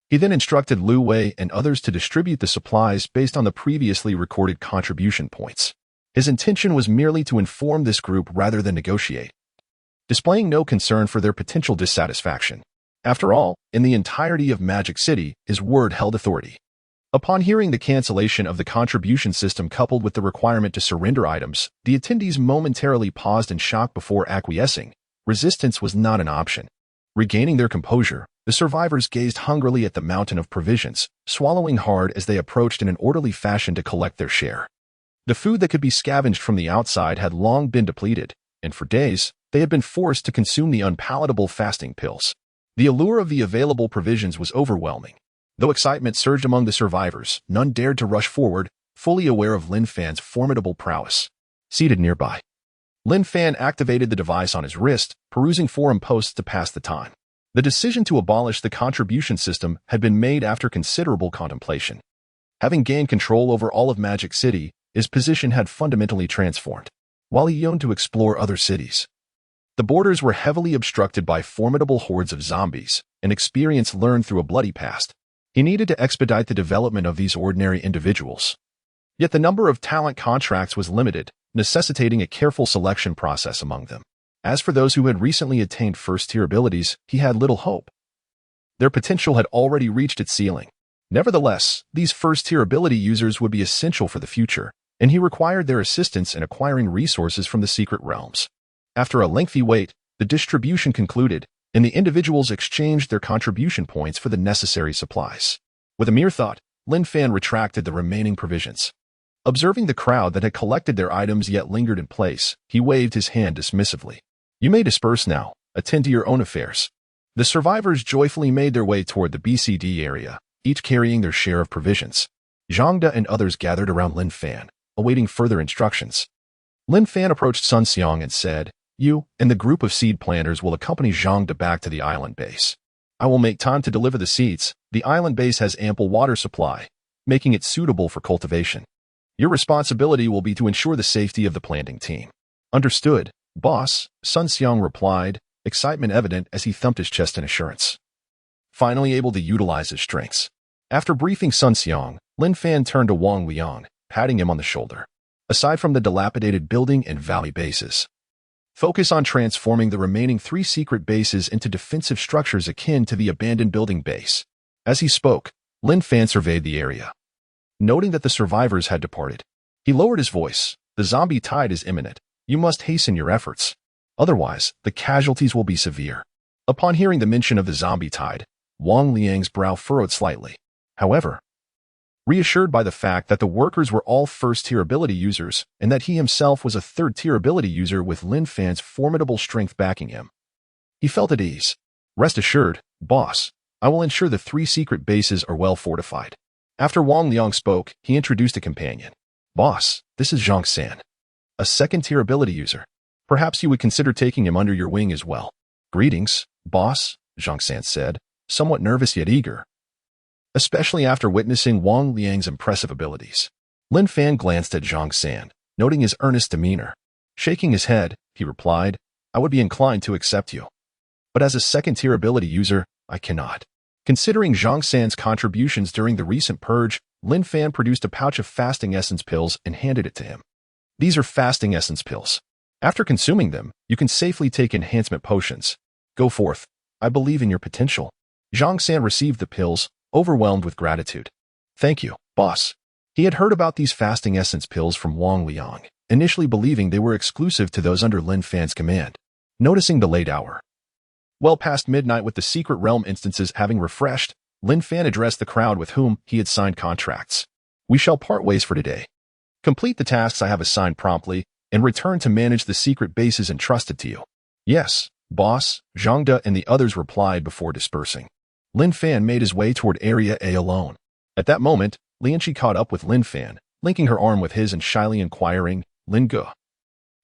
He then instructed Lu Wei and others to distribute the supplies based on the previously recorded contribution points. His intention was merely to inform this group rather than negotiate, displaying no concern for their potential dissatisfaction. After all, in the entirety of Magic City, his word held authority. Upon hearing the cancellation of the contribution system coupled with the requirement to surrender items, the attendees momentarily paused in shock before acquiescing. Resistance was not an option. Regaining their composure, the survivors gazed hungrily at the mountain of provisions, swallowing hard as they approached in an orderly fashion to collect their share. The food that could be scavenged from the outside had long been depleted, and for days, they had been forced to consume the unpalatable fasting pills. The allure of the available provisions was overwhelming. Though excitement surged among the survivors, none dared to rush forward, fully aware of Lin Fan's formidable prowess. Seated nearby, Lin Fan activated the device on his wrist, perusing forum posts to pass the time. The decision to abolish the contribution system had been made after considerable contemplation. Having gained control over all of Magic City, his position had fundamentally transformed. While he yearned to explore other cities, the borders were heavily obstructed by formidable hordes of zombies, an experience learned through a bloody past. He needed to expedite the development of these ordinary individuals. Yet the number of talent contracts was limited, necessitating a careful selection process among them. As for those who had recently attained first-tier abilities, he had little hope. Their potential had already reached its ceiling. Nevertheless, these first-tier ability users would be essential for the future, and he required their assistance in acquiring resources from the secret realms. After a lengthy wait, the distribution concluded, and the individuals exchanged their contribution points for the necessary supplies. With a mere thought, Lin Fan retracted the remaining provisions. Observing the crowd that had collected their items yet lingered in place, he waved his hand dismissively. "You may disperse now. Attend to your own affairs." The survivors joyfully made their way toward the BCD area, each carrying their share of provisions. Zhang De and others gathered around Lin Fan, awaiting further instructions. Lin Fan approached Sun Xiang and said, "You and the group of seed planters will accompany Zhang De back to the island base. I will make time to deliver the seeds. The island base has ample water supply, making it suitable for cultivation. Your responsibility will be to ensure the safety of the planting team." "Understood, boss," Sun Xiang replied, excitement evident as he thumped his chest in assurance. Finally able to utilize his strengths, After briefing Sun Xiang, Lin Fan turned to Wang Liang, patting him on the shoulder. Aside from the dilapidated building and valley bases, focus on transforming the remaining 3 secret bases into defensive structures akin to the abandoned building base. As he spoke, Lin Fan surveyed the area. Noting that the survivors had departed, he lowered his voice. The zombie tide is imminent. You must hasten your efforts. Otherwise, the casualties will be severe. Upon hearing the mention of the zombie tide, Wang Liang's brow furrowed slightly. However, reassured by the fact that the workers were all first-tier ability users and that he himself was a third-tier ability user with Lin Fan's formidable strength backing him, he felt at ease. Rest assured, boss, I will ensure the 3 secret bases are well fortified. After Wang Liang spoke, he introduced a companion. Boss, this is Zhang San, a second-tier ability user. Perhaps you would consider taking him under your wing as well. Greetings, boss, Zhang San said, somewhat nervous yet eager, especially after witnessing Wang Liang's impressive abilities. Lin Fan glanced at Zhang San, noting his earnest demeanor. Shaking his head, he replied, I would be inclined to accept you. But as a second-tier ability user, I cannot. Considering Zhang San's contributions during the recent purge, Lin Fan produced a pouch of fasting essence pills and handed it to him. These are fasting essence pills. After consuming them, you can safely take enhancement potions. Go forth. I believe in your potential. Zhang San received the pills, overwhelmed with gratitude. Thank you, boss. He had heard about these fasting essence pills from Wang Liang, initially believing they were exclusive to those under Lin Fan's command. Noticing the late hour, well past midnight with the secret realm instances having refreshed, Lin Fan addressed the crowd with whom he had signed contracts. We shall part ways for today. Complete the tasks I have assigned promptly and return to manage the secret bases entrusted to you. Yes, boss, Zhang De and the others replied before dispersing. Lin Fan made his way toward Area A alone. At that moment, Lianqi caught up with Lin Fan, linking her arm with his and shyly inquiring, Lin Ge,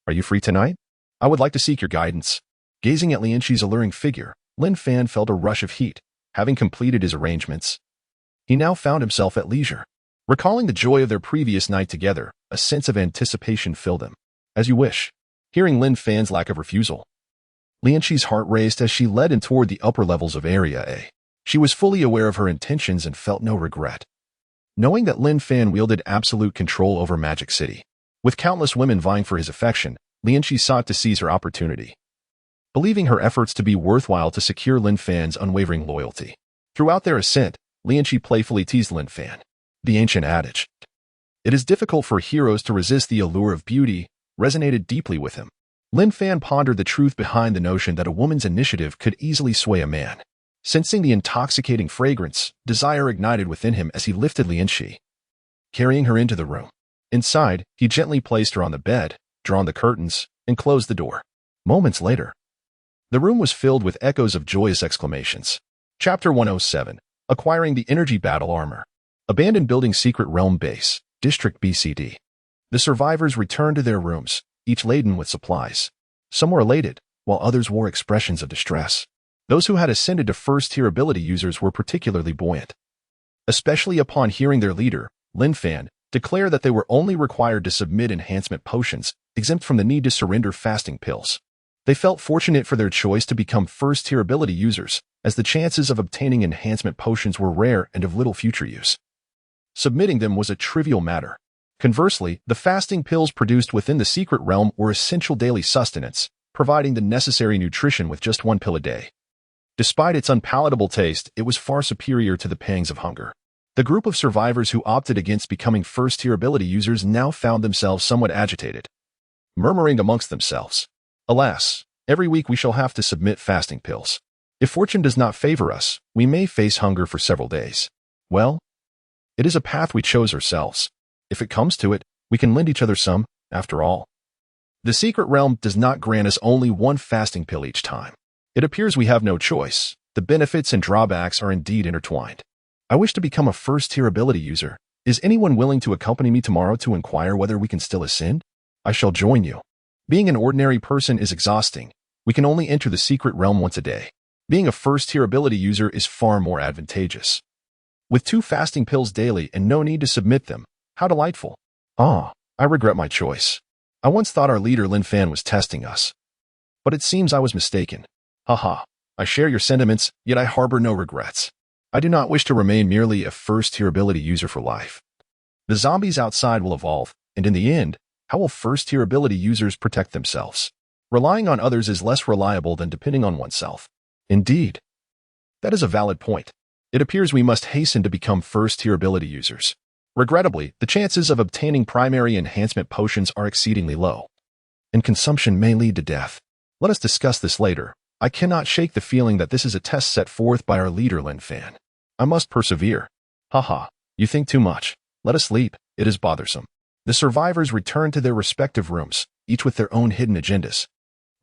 are you free tonight? I would like to seek your guidance. Gazing at Lianqi's alluring figure, Lin Fan felt a rush of heat. Having completed his arrangements, he now found himself at leisure. Recalling the joy of their previous night together, a sense of anticipation filled him. As you wish. Hearing Lin Fan's lack of refusal, Lianqi's heart raced as she led him toward the upper levels of Area A. She was fully aware of her intentions and felt no regret. Knowing that Lin Fan wielded absolute control over Magic City, with countless women vying for his affection, Lianqi sought to seize her opportunity, believing her efforts to be worthwhile to secure Lin Fan's unwavering loyalty. Throughout their ascent, Lianqi playfully teased Lin Fan. The ancient adage, it is difficult for heroes to resist the allure of beauty, resonated deeply with him. Lin Fan pondered the truth behind the notion that a woman's initiative could easily sway a man. Sensing the intoxicating fragrance, desire ignited within him as he lifted Lianqi, carrying her into the room. Inside, he gently placed her on the bed, drawn the curtains, and closed the door. Moments later, the room was filled with echoes of joyous exclamations. Chapter 107, Acquiring the Energy Battle Armor. Abandoned Building Secret Realm Base, District BCD. The survivors returned to their rooms, each laden with supplies. Some were elated, while others wore expressions of distress. Those who had ascended to first-tier ability users were particularly buoyant, especially upon hearing their leader, Lin Fan, declare that they were only required to submit enhancement potions, exempt from the need to surrender fasting pills. They felt fortunate for their choice to become first-tier ability users, as the chances of obtaining enhancement potions were rare and of little future use. Submitting them was a trivial matter. Conversely, the fasting pills produced within the secret realm were essential daily sustenance, providing the necessary nutrition with just 1 pill a day. Despite its unpalatable taste, it was far superior to the pangs of hunger. The group of survivors who opted against becoming first-tier ability users now found themselves somewhat agitated, murmuring amongst themselves, alas, every week we shall have to submit fasting pills. If fortune does not favor us, we may face hunger for several days. Well, it is a path we chose ourselves. If it comes to it, we can lend each other some, after all. The secret realm does not grant us only 1 fasting pill each time. It appears we have no choice. The benefits and drawbacks are indeed intertwined. I wish to become a first-tier ability user. Is anyone willing to accompany me tomorrow to inquire whether we can still ascend? I shall join you. Being an ordinary person is exhausting. We can only enter the secret realm once a day. Being a first-tier ability user is far more advantageous. With 2 fasting pills daily and no need to submit them, how delightful. Ah, I regret my choice. I once thought our leader Lin Fan was testing us, but it seems I was mistaken. Haha, I share your sentiments, yet I harbor no regrets. I do not wish to remain merely a first-tier ability user for life. The zombies outside will evolve, and in the end, how will first-tier ability users protect themselves? Relying on others is less reliable than depending on oneself. Indeed, that is a valid point. It appears we must hasten to become first-tier ability users. Regrettably, the chances of obtaining primary enhancement potions are exceedingly low, and consumption may lead to death. Let us discuss this later. I cannot shake the feeling that this is a test set forth by our leader Lin Fan. I must persevere. Haha, you think too much. Let us sleep. It is bothersome. The survivors returned to their respective rooms, each with their own hidden agendas.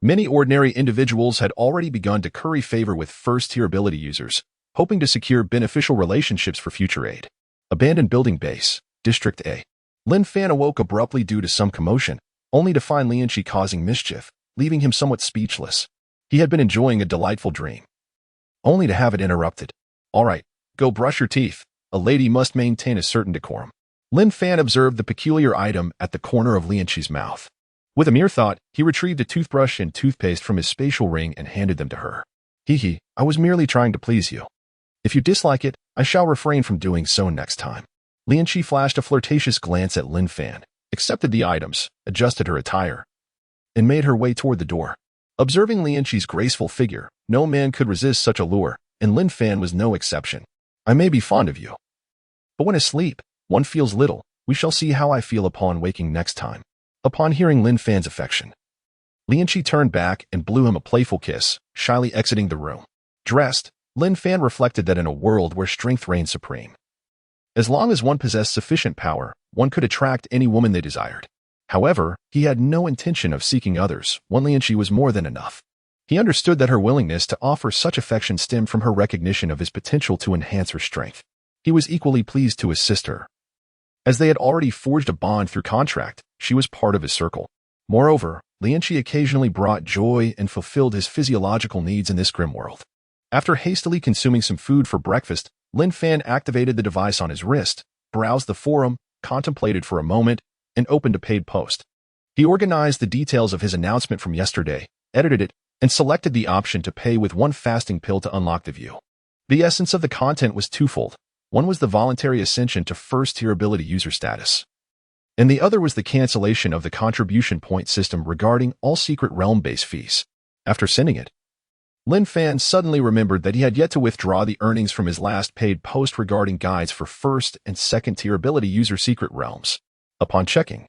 Many ordinary individuals had already begun to curry favor with first-tier ability users, hoping to secure beneficial relationships for future aid. Abandoned building base, District A. Lin Fan awoke abruptly due to some commotion, only to find Lin Fan causing mischief, leaving him somewhat speechless. He had been enjoying a delightful dream, only to have it interrupted. All right, go brush your teeth. A lady must maintain a certain decorum. Lin Fan observed the peculiar item at the corner of Lin Fan's mouth. With a mere thought, he retrieved a toothbrush and toothpaste from his spatial ring and handed them to her. Hee, I was merely trying to please you. If you dislike it, I shall refrain from doing so next time. Lin Fan flashed a flirtatious glance at Lin Fan, accepted the items, adjusted her attire, and made her way toward the door. Observing Lin Fan's graceful figure, no man could resist such a lure, and Lin Fan was no exception. I may be fond of you, but when asleep, one feels little. We shall see how I feel upon waking next time. Upon hearing Lin Fan's affection, Lin Fan turned back and blew him a playful kiss, shyly exiting the room. Dressed, Lin Fan reflected that in a world where strength reigned supreme, as long as one possessed sufficient power, one could attract any woman they desired. However, he had no intention of seeking others. One Lin Fan was more than enough. He understood that her willingness to offer such affection stemmed from her recognition of his potential to enhance her strength. He was equally pleased to assist her. As they had already forged a bond through contract, she was part of his circle. Moreover, Lin Fan occasionally brought joy and fulfilled his physiological needs in this grim world. After hastily consuming some food for breakfast, Lin Fan activated the device on his wrist, browsed the forum, contemplated for a moment, and opened a paid post. He organized the details of his announcement from yesterday, edited it, and selected the option to pay with one fasting pill to unlock the view. The essence of the content was twofold. One was the voluntary ascension to first-tier ability user status, and the other was the cancellation of the contribution point system regarding all secret realm-based fees. After sending it, Lin Fan suddenly remembered that he had yet to withdraw the earnings from his last paid post regarding guides for first and second-tier ability user secret realms. Upon checking,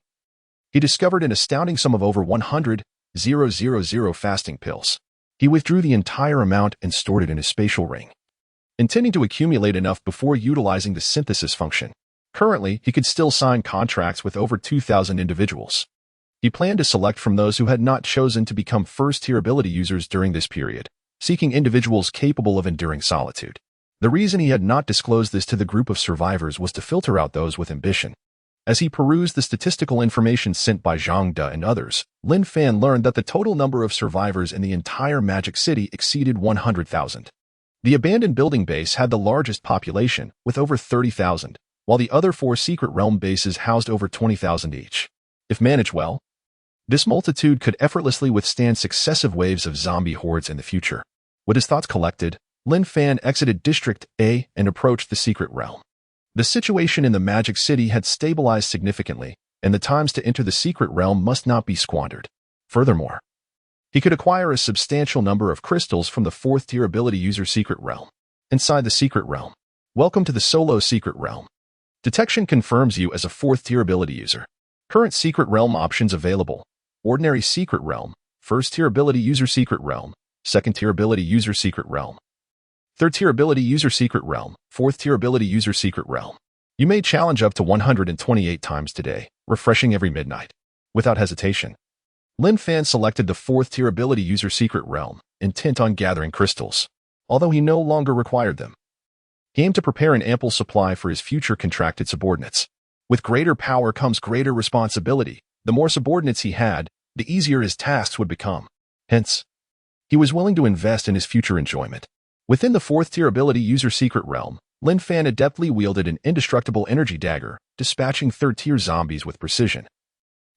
he discovered an astounding sum of over 100,000 fasting pills. He withdrew the entire amount and stored it in his spatial ring, intending to accumulate enough before utilizing the synthesis function. Currently, he could still sign contracts with over 2,000 individuals. He planned to select from those who had not chosen to become first-tier ability users during this period, seeking individuals capable of enduring solitude. The reason he had not disclosed this to the group of survivors was to filter out those with ambition. As he perused the statistical information sent by Zhang De and others, Lin Fan learned that the total number of survivors in the entire Magic City exceeded 100,000. The abandoned building base had the largest population, with over 30,000, while the other 4 secret realm bases housed over 20,000 each. If managed well, this multitude could effortlessly withstand successive waves of zombie hordes in the future. With his thoughts collected, Lin Fan exited District A and approached the secret realm. The situation in the Magic City had stabilized significantly, and the times to enter the secret realm must not be squandered. Furthermore, he could acquire a substantial number of crystals from the 4th-tier ability user secret realm. Inside the secret realm. Welcome to the solo secret realm. Detection confirms you as a 4th-tier ability user. Current secret realm options available: Ordinary Secret Realm, 1st-tier ability user secret realm, 2nd-tier ability user secret realm, 3rd-tier ability user secret realm, 4th-tier ability user secret realm. You may challenge up to 128 times today, refreshing every midnight. Without hesitation, Lin Fan selected the 4th-tier ability user secret realm, intent on gathering crystals, although he no longer required them. He aimed to prepare an ample supply for his future contracted subordinates. With greater power comes greater responsibility. The more subordinates he had, the easier his tasks would become. Hence, he was willing to invest in his future enjoyment. Within the 4th-tier ability user secret realm, Lin Fan adeptly wielded an indestructible energy dagger, dispatching 3rd-tier zombies with precision,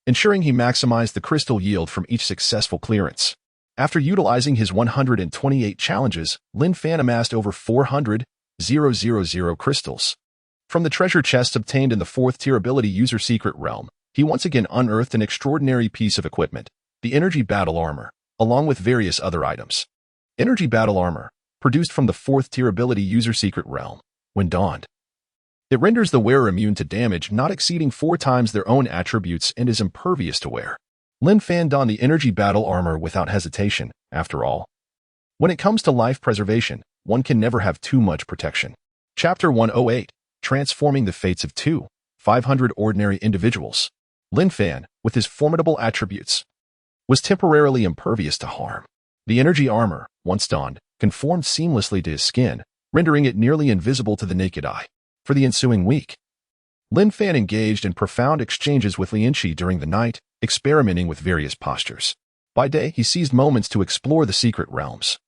ensuring he maximized the crystal yield from each successful clearance. After utilizing his 128 challenges, Lin Fan amassed over 400,000 000 crystals. From the treasure chests obtained in the 4th tier ability user secret realm, he once again unearthed an extraordinary piece of equipment, the energy battle armor, along with various other items. Energy battle armor, produced from the 4th tier ability user secret realm, when donned. It renders the wearer immune to damage not exceeding 4 times their own attributes and is impervious to wear. Lin Fan donned the energy battle armor without hesitation, after all. When it comes to life preservation, one can never have too much protection. Chapter 108, Transforming the Fates of 500 Ordinary Individuals. Lin Fan, with his formidable attributes, was temporarily impervious to harm. The energy armor, once donned, conformed seamlessly to his skin, rendering it nearly invisible to the naked eye. For the ensuing week, Lin Fan engaged in profound exchanges with Lin Chi during the night, experimenting with various postures. By day, he seized moments to explore the secret realms,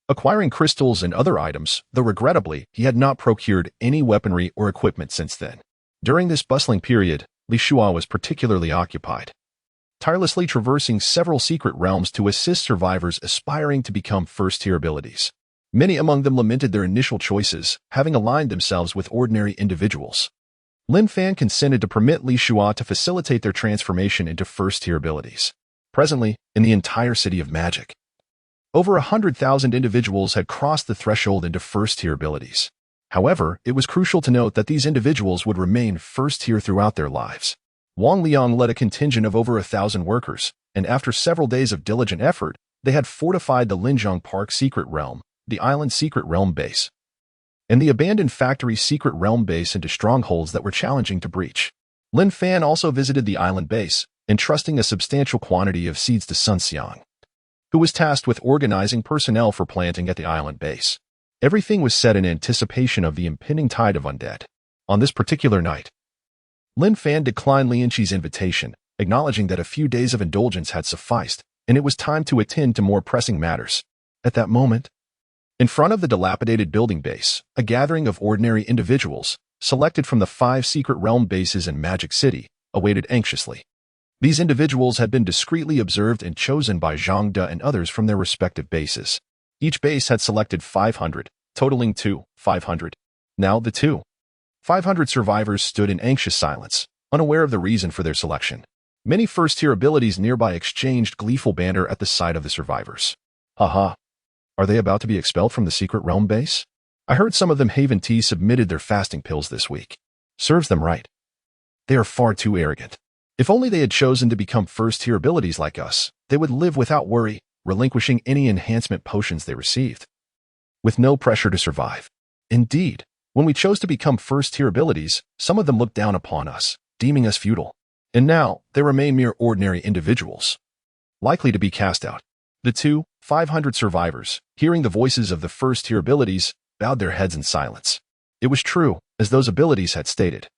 acquiring crystals and other items, though regrettably, he had not procured any weaponry or equipment since then. During this bustling period, Li Shua was particularly occupied, tirelessly traversing several secret realms to assist survivors aspiring to become first-tier abilities. Many among them lamented their initial choices, having aligned themselves with ordinary individuals. Lin Fan consented to permit Li Shua to facilitate their transformation into first-tier abilities. Presently, in the entire city of magic, over 100,000 individuals had crossed the threshold into first-tier abilities. However, it was crucial to note that these individuals would remain first-tier throughout their lives. Wang Liang led a contingent of over 1,000 workers, and after several days of diligent effort, they had fortified the Linjiang Park Secret Realm, the Island Secret Realm Base, and the Abandoned Factory Secret Realm Base into strongholds that were challenging to breach. Lin Fan also visited the island base, entrusting a substantial quantity of seeds to Sun Xiang, who was tasked with organizing personnel for planting at the island base. Everything was set in anticipation of the impending tide of undead. On this particular night, Lin Fan declined Lin Chi's invitation, acknowledging that a few days of indulgence had sufficed, and it was time to attend to more pressing matters. At that moment, in front of the dilapidated building base, a gathering of ordinary individuals, selected from the 5 secret realm bases in Magic City, awaited anxiously. These individuals had been discreetly observed and chosen by Zhang De and others from their respective bases. Each base had selected 500, totaling 500. Now the 500 survivors stood in anxious silence, unaware of the reason for their selection. Many first-tier abilities nearby exchanged gleeful banter at the sight of the survivors. Haha. Are they about to be expelled from the secret realm base? I heard some of them Haven Tea submitted their fasting pills this week. Serves them right. They are far too arrogant. If only they had chosen to become first-tier abilities like us, they would live without worry, relinquishing any enhancement potions they received, with no pressure to survive. Indeed, when we chose to become first-tier abilities, some of them looked down upon us, deeming us futile. And now, they remain mere ordinary individuals, likely to be cast out. The 500 survivors, hearing the voices of the first-tier abilities, bowed their heads in silence. It was true, as those abilities had stated,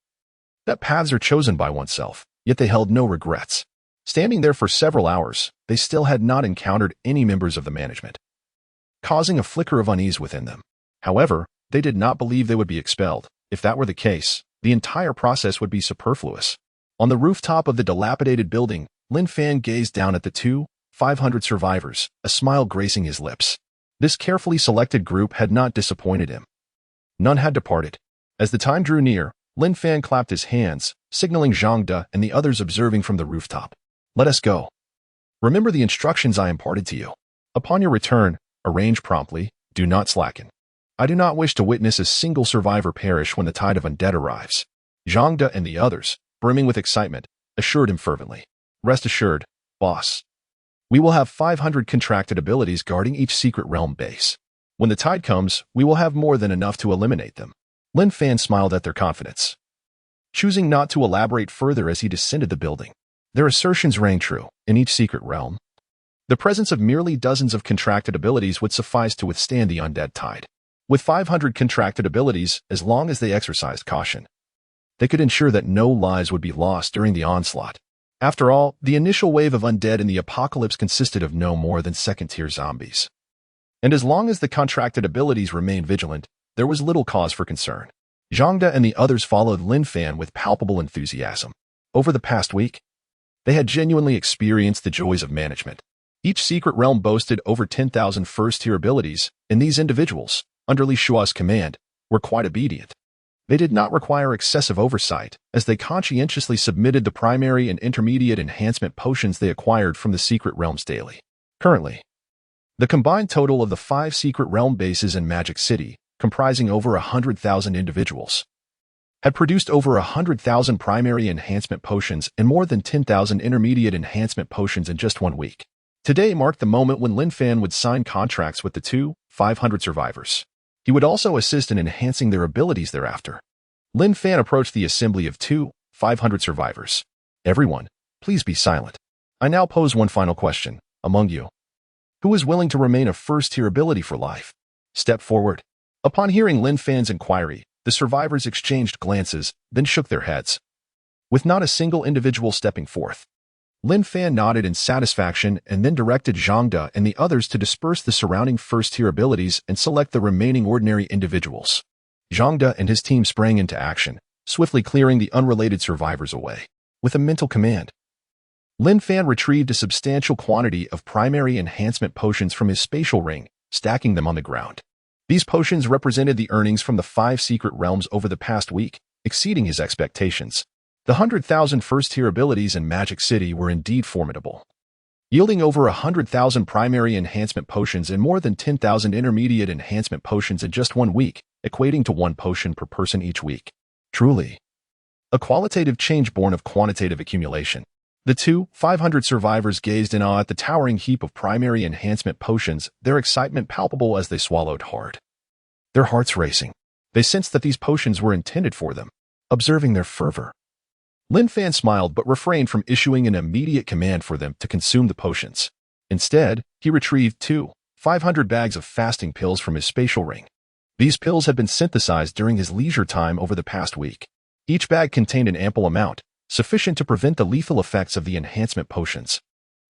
that paths are chosen by oneself, yet they held no regrets. Standing there for several hours, they still had not encountered any members of the management, causing a flicker of unease within them. However, they did not believe they would be expelled. If that were the case, the entire process would be superfluous. On the rooftop of the dilapidated building, Lin Fan gazed down at the 500 survivors, a smile gracing his lips. This carefully selected group had not disappointed him. None had departed. As the time drew near, Lin Fan clapped his hands, signaling Zhang De and the others observing from the rooftop. Let us go. Remember the instructions I imparted to you. Upon your return, arrange promptly, do not slacken. I do not wish to witness a single survivor perish when the tide of undead arrives. Zhang De and the others, brimming with excitement, assured him fervently. Rest assured, boss. We will have 500 contracted abilities guarding each secret realm base. When the tide comes, we will have more than enough to eliminate them. Lin Fan smiled at their confidence, choosing not to elaborate further as he descended the building. Their assertions rang true. In each secret realm, the presence of merely dozens of contracted abilities would suffice to withstand the undead tide. With 500 contracted abilities, as long as they exercised caution, they could ensure that no lives would be lost during the onslaught. After all, the initial wave of undead in the apocalypse consisted of no more than second-tier zombies. And as long as the contracted abilities remained vigilant, there was little cause for concern. Zhang De and the others followed Lin Fan with palpable enthusiasm. Over the past week, they had genuinely experienced the joys of management. Each secret realm boasted over 10,000 first-tier abilities, and these individuals, under Li Shua's command, were quite obedient. They did not require excessive oversight, as they conscientiously submitted the primary and intermediate enhancement potions they acquired from the Secret Realms daily. Currently, the combined total of the 5 Secret Realm bases in Magic City, comprising over 100,000 individuals, had produced over 100,000 primary enhancement potions and more than 10,000 intermediate enhancement potions in just 1 week. Today marked the moment when Lin Fan would sign contracts with the 500 survivors. He would also assist in enhancing their abilities thereafter. Lin Fan approached the assembly of 500 survivors. Everyone, please be silent. I now pose one final question. Among you, who is willing to remain a first-tier ability for life? Step forward. Upon hearing Lin Fan's inquiry, the survivors exchanged glances, then shook their heads. With not a single individual stepping forth, Lin Fan nodded in satisfaction and then directed Zhang De and the others to disperse the surrounding first-tier abilities and select the remaining ordinary individuals. Zhang De and his team sprang into action, swiftly clearing the unrelated survivors away. With a mental command, Lin Fan retrieved a substantial quantity of primary enhancement potions from his spatial ring, stacking them on the ground. These potions represented the earnings from the 5 Secret Realms over the past week, exceeding his expectations. The 100,000 first-tier abilities in Magic City were indeed formidable, yielding over 100,000 primary enhancement potions and more than 10,000 intermediate enhancement potions in just 1 week, equating to 1 potion per person each week. Truly, a qualitative change born of quantitative accumulation. The 500 survivors gazed in awe at the towering heap of primary enhancement potions, their excitement palpable as they swallowed hard, their hearts racing. They sensed that these potions were intended for them. Observing their fervor, Lin Fan smiled but refrained from issuing an immediate command for them to consume the potions. Instead, he retrieved 500 bags of fasting pills from his spatial ring. These pills had been synthesized during his leisure time over the past week. Each bag contained an ample amount, sufficient to prevent the lethal effects of the enhancement potions.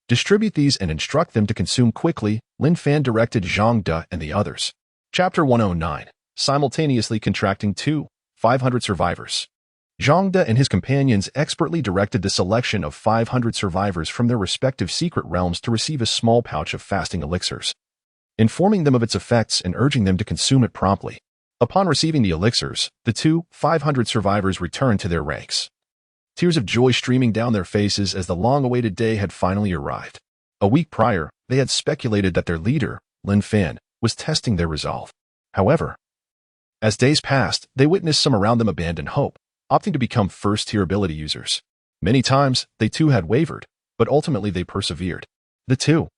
Distribute these and instruct them to consume quickly, Lin Fan directed Zhang De and the others. Chapter 109. Simultaneously contracting 500 survivors. Zhang De and his companions expertly directed the selection of 500 survivors from their respective secret realms to receive a small pouch of fasting elixirs, informing them of its effects and urging them to consume it promptly. Upon receiving the elixirs, the 500 survivors returned to their ranks, tears of joy streaming down their faces as the long-awaited day had finally arrived. A week prior, they had speculated that their leader, Lin Fan, was testing their resolve. However, as days passed, they witnessed some around them abandon hope, opting to become first-tier ability users. Many times, they too had wavered, but ultimately they persevered. The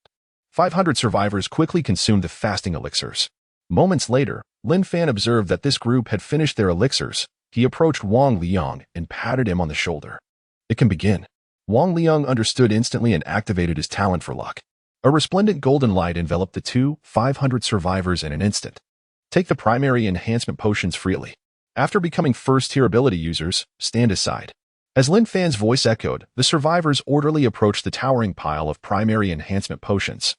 500 survivors quickly consumed the fasting elixirs. Moments later, Lin Fan observed that this group had finished their elixirs. He approached Wang Liang and patted him on the shoulder. It can begin. Wang Liang understood instantly and activated his talent for luck. A resplendent golden light enveloped the 500 survivors in an instant. Take the primary enhancement potions freely. After becoming first-tier ability users, stand aside. As Lin Fan's voice echoed, the survivors orderly approached the towering pile of primary enhancement potions,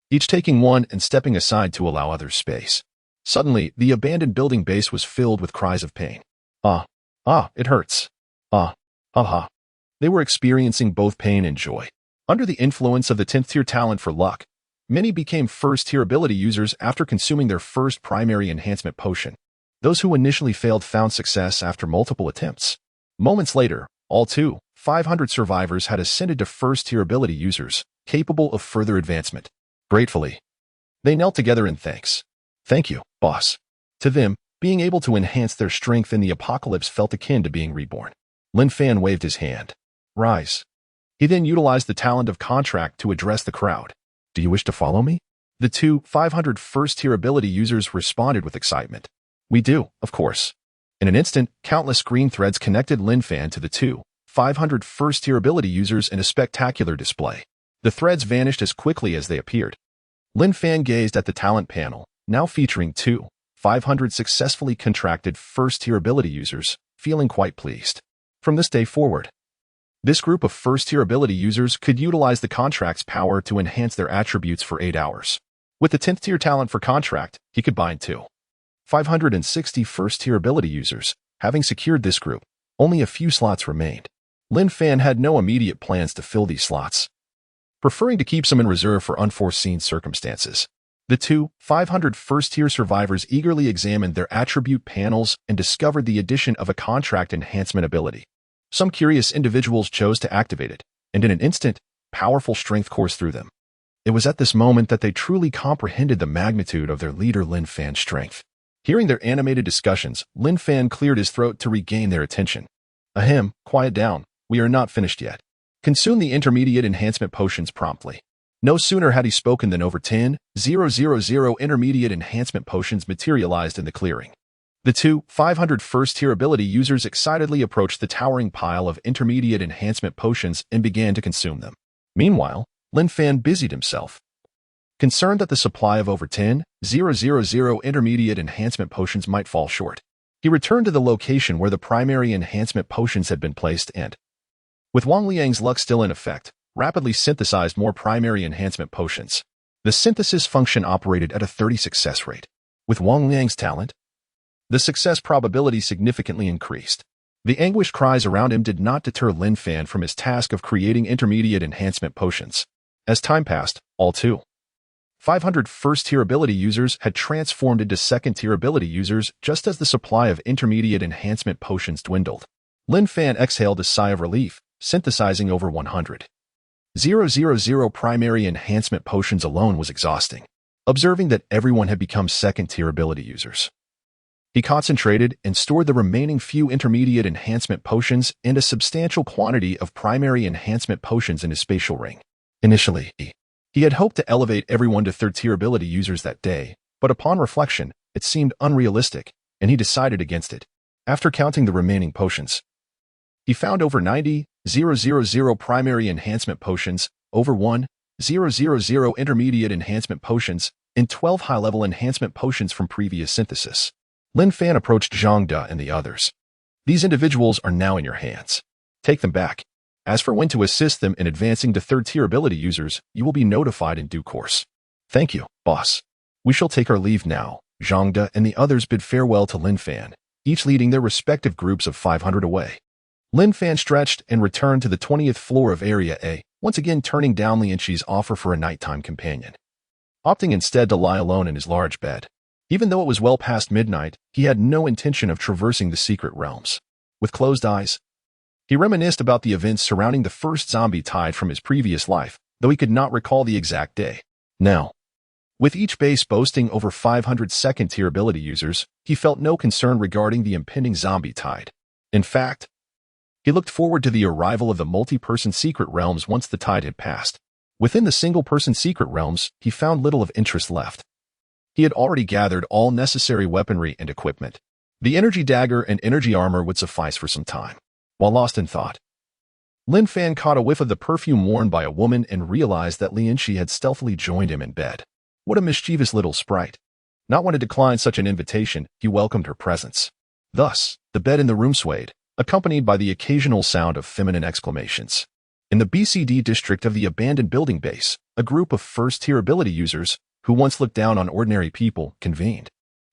each taking one and stepping aside to allow others space. Suddenly, the abandoned building base was filled with cries of pain. It hurts. They were experiencing both pain and joy. Under the influence of the 10th-tier talent for luck, many became first-tier ability users after consuming their first primary enhancement potion. Those who initially failed found success after multiple attempts. Moments later, all 500 survivors had ascended to first-tier ability users, capable of further advancement. Gratefully, they knelt together in thanks. Thank you, boss. To them, being able to enhance their strength in the apocalypse felt akin to being reborn. Lin Fan waved his hand. Rise. He then utilized the talent of contract to address the crowd. Do you wish to follow me? The 500 first-tier ability users responded with excitement. We do, of course. In an instant, countless screen threads connected Lin Fan to the 500 first-tier ability users in a spectacular display. The threads vanished as quickly as they appeared. Lin Fan gazed at the talent panel, now featuring 500 successfully contracted first-tier ability users, feeling quite pleased. From this day forward, this group of first-tier ability users could utilize the contract's power to enhance their attributes for 8 hours. With the 10th-tier talent for contract, he could bind 560 first-tier ability users. Having secured this group, only a few slots remained. Lin Fan had no immediate plans to fill these slots, preferring to keep some in reserve for unforeseen circumstances. The two 500 first-tier survivors eagerly examined their attribute panels and discovered the addition of a contract enhancement ability. Some curious individuals chose to activate it, and in an instant, powerful strength coursed through them. It was at this moment that they truly comprehended the magnitude of their leader Lin Fan's strength. Hearing their animated discussions, Lin Fan cleared his throat to regain their attention. Ahem, quiet down, we are not finished yet. Consume the intermediate enhancement potions promptly. No sooner had he spoken than over 10,000 intermediate enhancement potions materialized in the clearing. The two 500 first-tier ability users excitedly approached the towering pile of intermediate enhancement potions and began to consume them. Meanwhile, Lin Fan busied himself. Concerned that the supply of over 10,000 intermediate enhancement potions might fall short, he returned to the location where the primary enhancement potions had been placed and, with Wang Liang's luck still in effect, rapidly synthesized more primary enhancement potions. The synthesis function operated at a 30 success rate. With Wang Liang's talent, the success probability significantly increased. The anguished cries around him did not deter Lin Fan from his task of creating intermediate enhancement potions. As time passed, all 500 first-tier ability users had transformed into second-tier ability users just as the supply of intermediate enhancement potions dwindled. Lin Fan exhaled a sigh of relief, synthesizing over 100,000 primary enhancement potions alone was exhausting. Observing that everyone had become second-tier ability users, he concentrated and stored the remaining few intermediate enhancement potions and a substantial quantity of primary enhancement potions in his spatial ring. Initially, he had hoped to elevate everyone to third-tier ability users that day, but upon reflection, it seemed unrealistic, and he decided against it. After counting the remaining potions, he found over 90,000 primary enhancement potions, over 1,000 intermediate enhancement potions, and 12 high-level enhancement potions from previous synthesis. Lin Fan approached Zhang De and the others. These individuals are now in your hands. Take them back. As for when to assist them in advancing to third-tier ability users, you will be notified in due course. Thank you, boss. We shall take our leave now. Zhang De and the others bid farewell to Lin Fan, each leading their respective groups of 500 away. Lin Fan stretched and returned to the 20th floor of Area A, once again turning down Lian Qi's offer for a nighttime companion, opting instead to lie alone in his large bed. Even though it was well past midnight, he had no intention of traversing the secret realms. With closed eyes, he reminisced about the events surrounding the first zombie tide from his previous life, though he could not recall the exact day. Now, with each base boasting over 500 second-tier ability users, he felt no concern regarding the impending zombie tide. In fact, he looked forward to the arrival of the multi-person secret realms once the tide had passed. Within the single-person secret realms, he found little of interest left. He had already gathered all necessary weaponry and equipment. The energy dagger and energy armor would suffice for some time. While lost in thought, Lin Fan caught a whiff of the perfume worn by a woman and realized that Lian Qi had stealthily joined him in bed. What a mischievous little sprite. Not one to decline such an invitation, he welcomed her presence. Thus, the bed in the room swayed, accompanied by the occasional sound of feminine exclamations. In the BCD district of the abandoned building base, a group of first-tier ability users, who once looked down on ordinary people, convened.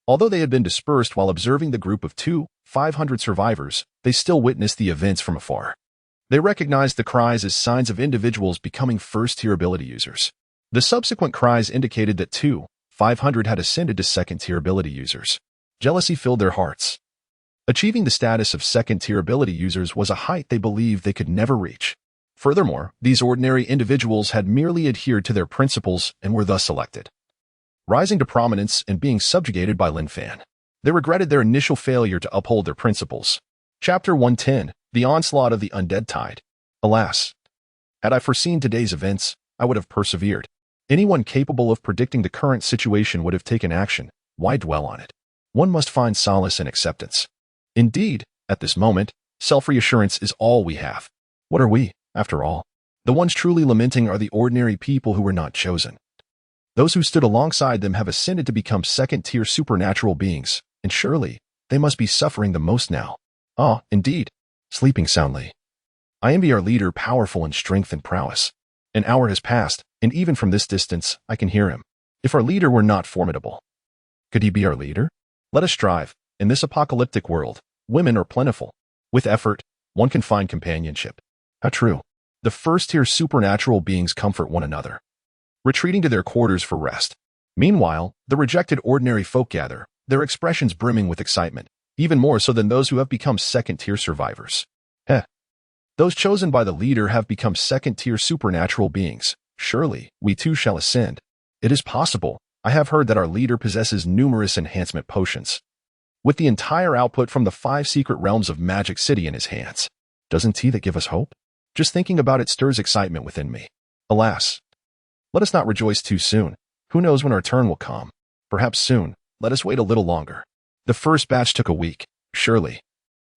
Although they had been dispersed while observing the group of 500 survivors, they still witnessed the events from afar. They recognized the cries as signs of individuals becoming first-tier ability users. The subsequent cries indicated that 500 had ascended to second-tier ability users. Jealousy filled their hearts. Achieving the status of second-tier ability users was a height they believed they could never reach. Furthermore, these ordinary individuals had merely adhered to their principles and were thus selected, rising to prominence and being subjugated by Lin Fan. They regretted their initial failure to uphold their principles. Chapter 110, The Onslaught of the Undead Tide. Alas, had I foreseen today's events, I would have persevered. Anyone capable of predicting the current situation would have taken action. Why dwell on it? One must find solace in acceptance. Indeed, at this moment, self-reassurance is all we have. What are we, after all? The ones truly lamenting are the ordinary people who were not chosen. Those who stood alongside them have ascended to become second-tier supernatural beings, and surely, they must be suffering the most now. Ah, indeed, sleeping soundly. I envy our leader, powerful in strength and prowess. An hour has passed, and even from this distance, I can hear him. If our leader were not formidable, could he be our leader? Let us strive. In this apocalyptic world, women are plentiful. With effort, one can find companionship. How true. The first-tier supernatural beings comfort one another, retreating to their quarters for rest. Meanwhile, the rejected ordinary folk gather, their expressions brimming with excitement, even more so than those who have become second-tier survivors. Those chosen by the leader have become second-tier supernatural beings. Surely, we too shall ascend. It is possible. I have heard that our leader possesses numerous enhancement potions, with the entire output from the 5 secret realms of Magic City in his hands. Doesn't that give us hope? Just thinking about it stirs excitement within me. Alas, let us not rejoice too soon. Who knows when our turn will come? Perhaps soon. Let us wait a little longer. The first batch took a week. Surely,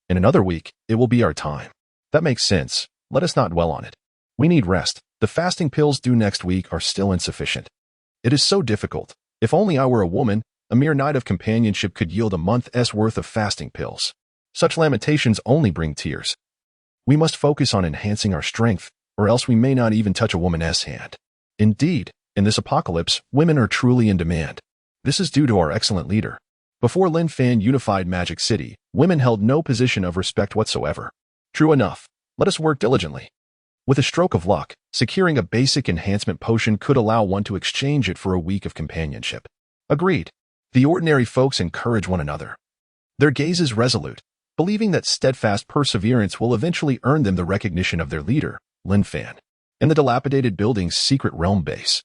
in another week, it will be our time. That makes sense. Let us not dwell on it. We need rest. The fasting pills due next week are still insufficient. It is so difficult. If only I were a woman, a mere night of companionship could yield a month's worth of fasting pills. Such lamentations only bring tears. We must focus on enhancing our strength, or else we may not even touch a woman's hand. Indeed, in this apocalypse, women are truly in demand. This is due to our excellent leader. Before Lin Fan unified Magic City, women held no position of respect whatsoever. True enough, let us work diligently. With a stroke of luck, securing a basic enhancement potion could allow one to exchange it for a week of companionship. Agreed. The ordinary folks encourage one another. Their gaze is resolute, believing that steadfast perseverance will eventually earn them the recognition of their leader, Lin Fan. In the dilapidated building's secret realm base.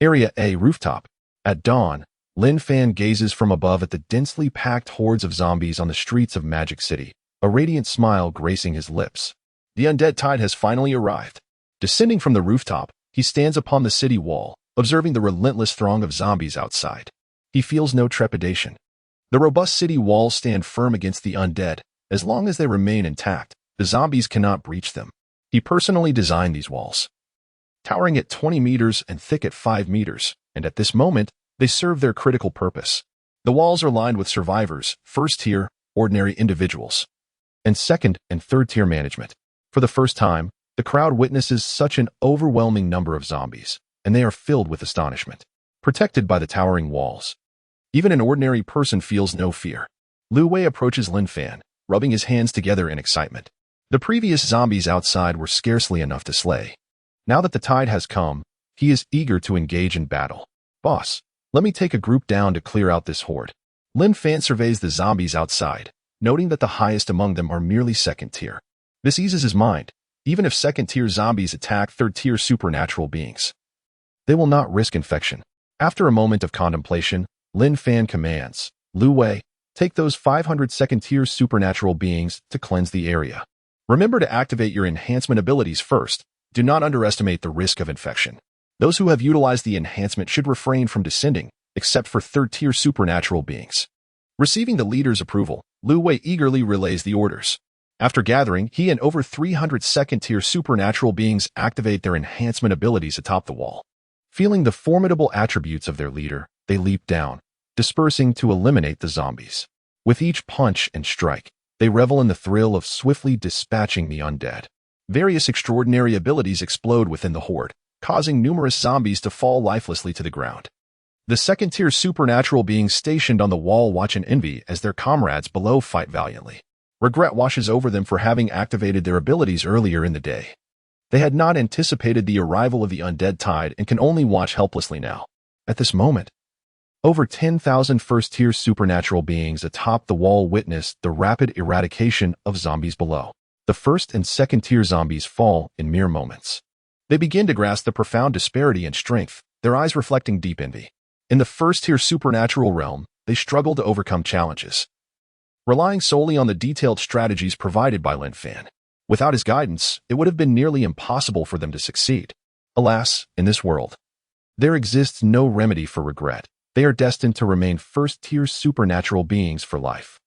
Area A rooftop. At dawn, Lin Fan gazes from above at the densely packed hordes of zombies on the streets of Magic City, a radiant smile gracing his lips. The undead tide has finally arrived. Descending from the rooftop, he stands upon the city wall, observing the relentless throng of zombies outside. He feels no trepidation. The robust city walls stand firm against the undead. As long as they remain intact, the zombies cannot breach them. He personally designed these walls, towering at 20 meters and thick at 5 meters, and at this moment, they serve their critical purpose. The walls are lined with survivors, first-tier, ordinary individuals, and second- and third-tier management. For the first time, the crowd witnesses such an overwhelming number of zombies, and they are filled with astonishment. Protected by the towering walls, even an ordinary person feels no fear. Lu Wei approaches Lin Fan, rubbing his hands together in excitement. The previous zombies outside were scarcely enough to slay. Now that the tide has come, he is eager to engage in battle. Boss, let me take a group down to clear out this horde. Lin Fan surveys the zombies outside, noting that the highest among them are merely second tier. This eases his mind. Even if second-tier zombies attack third-tier supernatural beings, they will not risk infection. After a moment of contemplation, Lin Fan commands, Lu Wei, take those 500 second-tier supernatural beings to cleanse the area. Remember to activate your enhancement abilities first. Do not underestimate the risk of infection. Those who have utilized the enhancement should refrain from descending, except for third-tier supernatural beings. Receiving the leader's approval, Lu Wei eagerly relays the orders. After gathering, he and over 300 second-tier supernatural beings activate their enhancement abilities atop the wall. Feeling the formidable attributes of their leader, they leap down, dispersing to eliminate the zombies. With each punch and strike, they revel in the thrill of swiftly dispatching the undead. Various extraordinary abilities explode within the horde, causing numerous zombies to fall lifelessly to the ground. The second-tier supernatural beings stationed on the wall watch in envy as their comrades below fight valiantly. Regret washes over them for having activated their abilities earlier in the day. They had not anticipated the arrival of the undead tide and can only watch helplessly now. At this moment, over 10,000 first-tier supernatural beings atop the wall witnessed the rapid eradication of zombies below. The first and second-tier zombies fall in mere moments. They begin to grasp the profound disparity in strength, their eyes reflecting deep envy. In the first-tier supernatural realm, they struggle to overcome challenges, relying solely on the detailed strategies provided by Lin Fan. Without his guidance, it would have been nearly impossible for them to succeed. Alas, in this world, there exists no remedy for regret. They are destined to remain first-tier supernatural beings for life.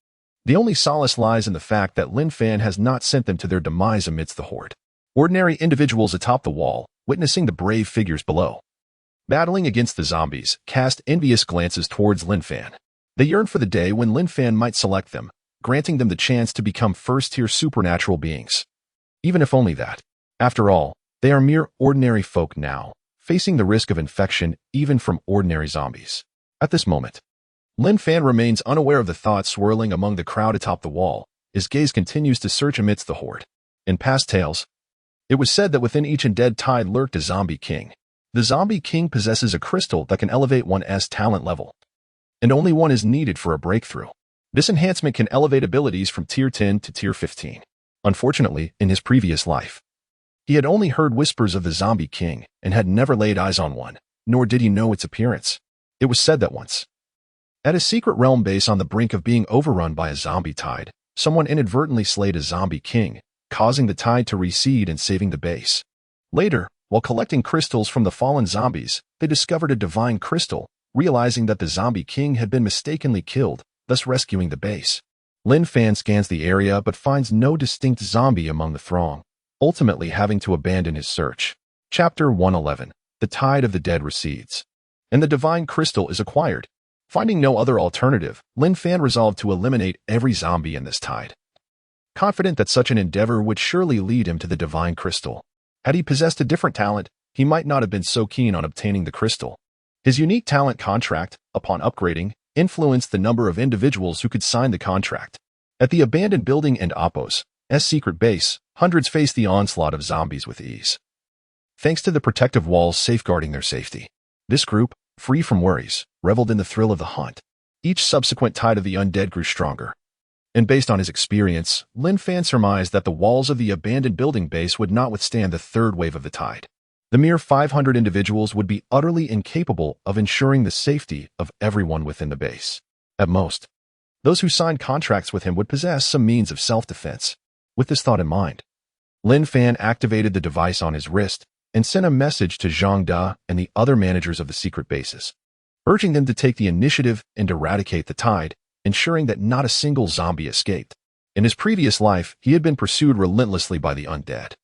The only solace lies in the fact that Lin Fan has not sent them to their demise amidst the horde. Ordinary individuals atop the wall, witnessing the brave figures below, battling against the zombies, cast envious glances towards Lin Fan. They yearn for the day when Lin Fan might select them, granting them the chance to become first-tier supernatural beings. Even if only that. After all, they are mere ordinary folk now, facing the risk of infection even from ordinary zombies. At this moment, Lin Fan remains unaware of the thoughts swirling among the crowd atop the wall. His gaze continues to search amidst the horde. In past tales, it was said that within each undead tide lurked a zombie king. The Zombie King possesses a crystal that can elevate one's talent level, and only one is needed for a breakthrough. This enhancement can elevate abilities from Tier 10 to Tier 15. Unfortunately, in his previous life, he had only heard whispers of the Zombie King and had never laid eyes on one, nor did he know its appearance. It was said that once, at his secret realm base on the brink of being overrun by a zombie tide, someone inadvertently slayed a Zombie King, causing the tide to recede and saving the base. Later, while collecting crystals from the fallen zombies, they discovered a divine crystal, realizing that the Zombie King had been mistakenly killed, thus rescuing the base. Lin Fan scans the area but finds no distinct zombie among the throng, ultimately having to abandon his search. Chapter 111. The Tide of the Dead recedes, and the divine crystal is acquired. Finding no other alternative, Lin Fan resolved to eliminate every zombie in this tide, confident that such an endeavor would surely lead him to the divine crystal. Had he possessed a different talent, he might not have been so keen on obtaining the crystal. His unique talent contract, upon upgrading, influenced the number of individuals who could sign the contract. At the abandoned building and Appo's secret base, hundreds faced the onslaught of zombies with ease, thanks to the protective walls safeguarding their safety. This group, free from worries, reveled in the thrill of the hunt. Each subsequent tide of the undead grew stronger, and based on his experience, Lin Fan surmised that the walls of the abandoned building base would not withstand the third wave of the tide. The mere 500 individuals would be utterly incapable of ensuring the safety of everyone within the base. At most, those who signed contracts with him would possess some means of self-defense. With this thought in mind, Lin Fan activated the device on his wrist and sent a message to Zhang Da and the other managers of the secret bases, urging them to take the initiative and eradicate the tide, ensuring that not a single zombie escaped. In his previous life, he had been pursued relentlessly by the undead.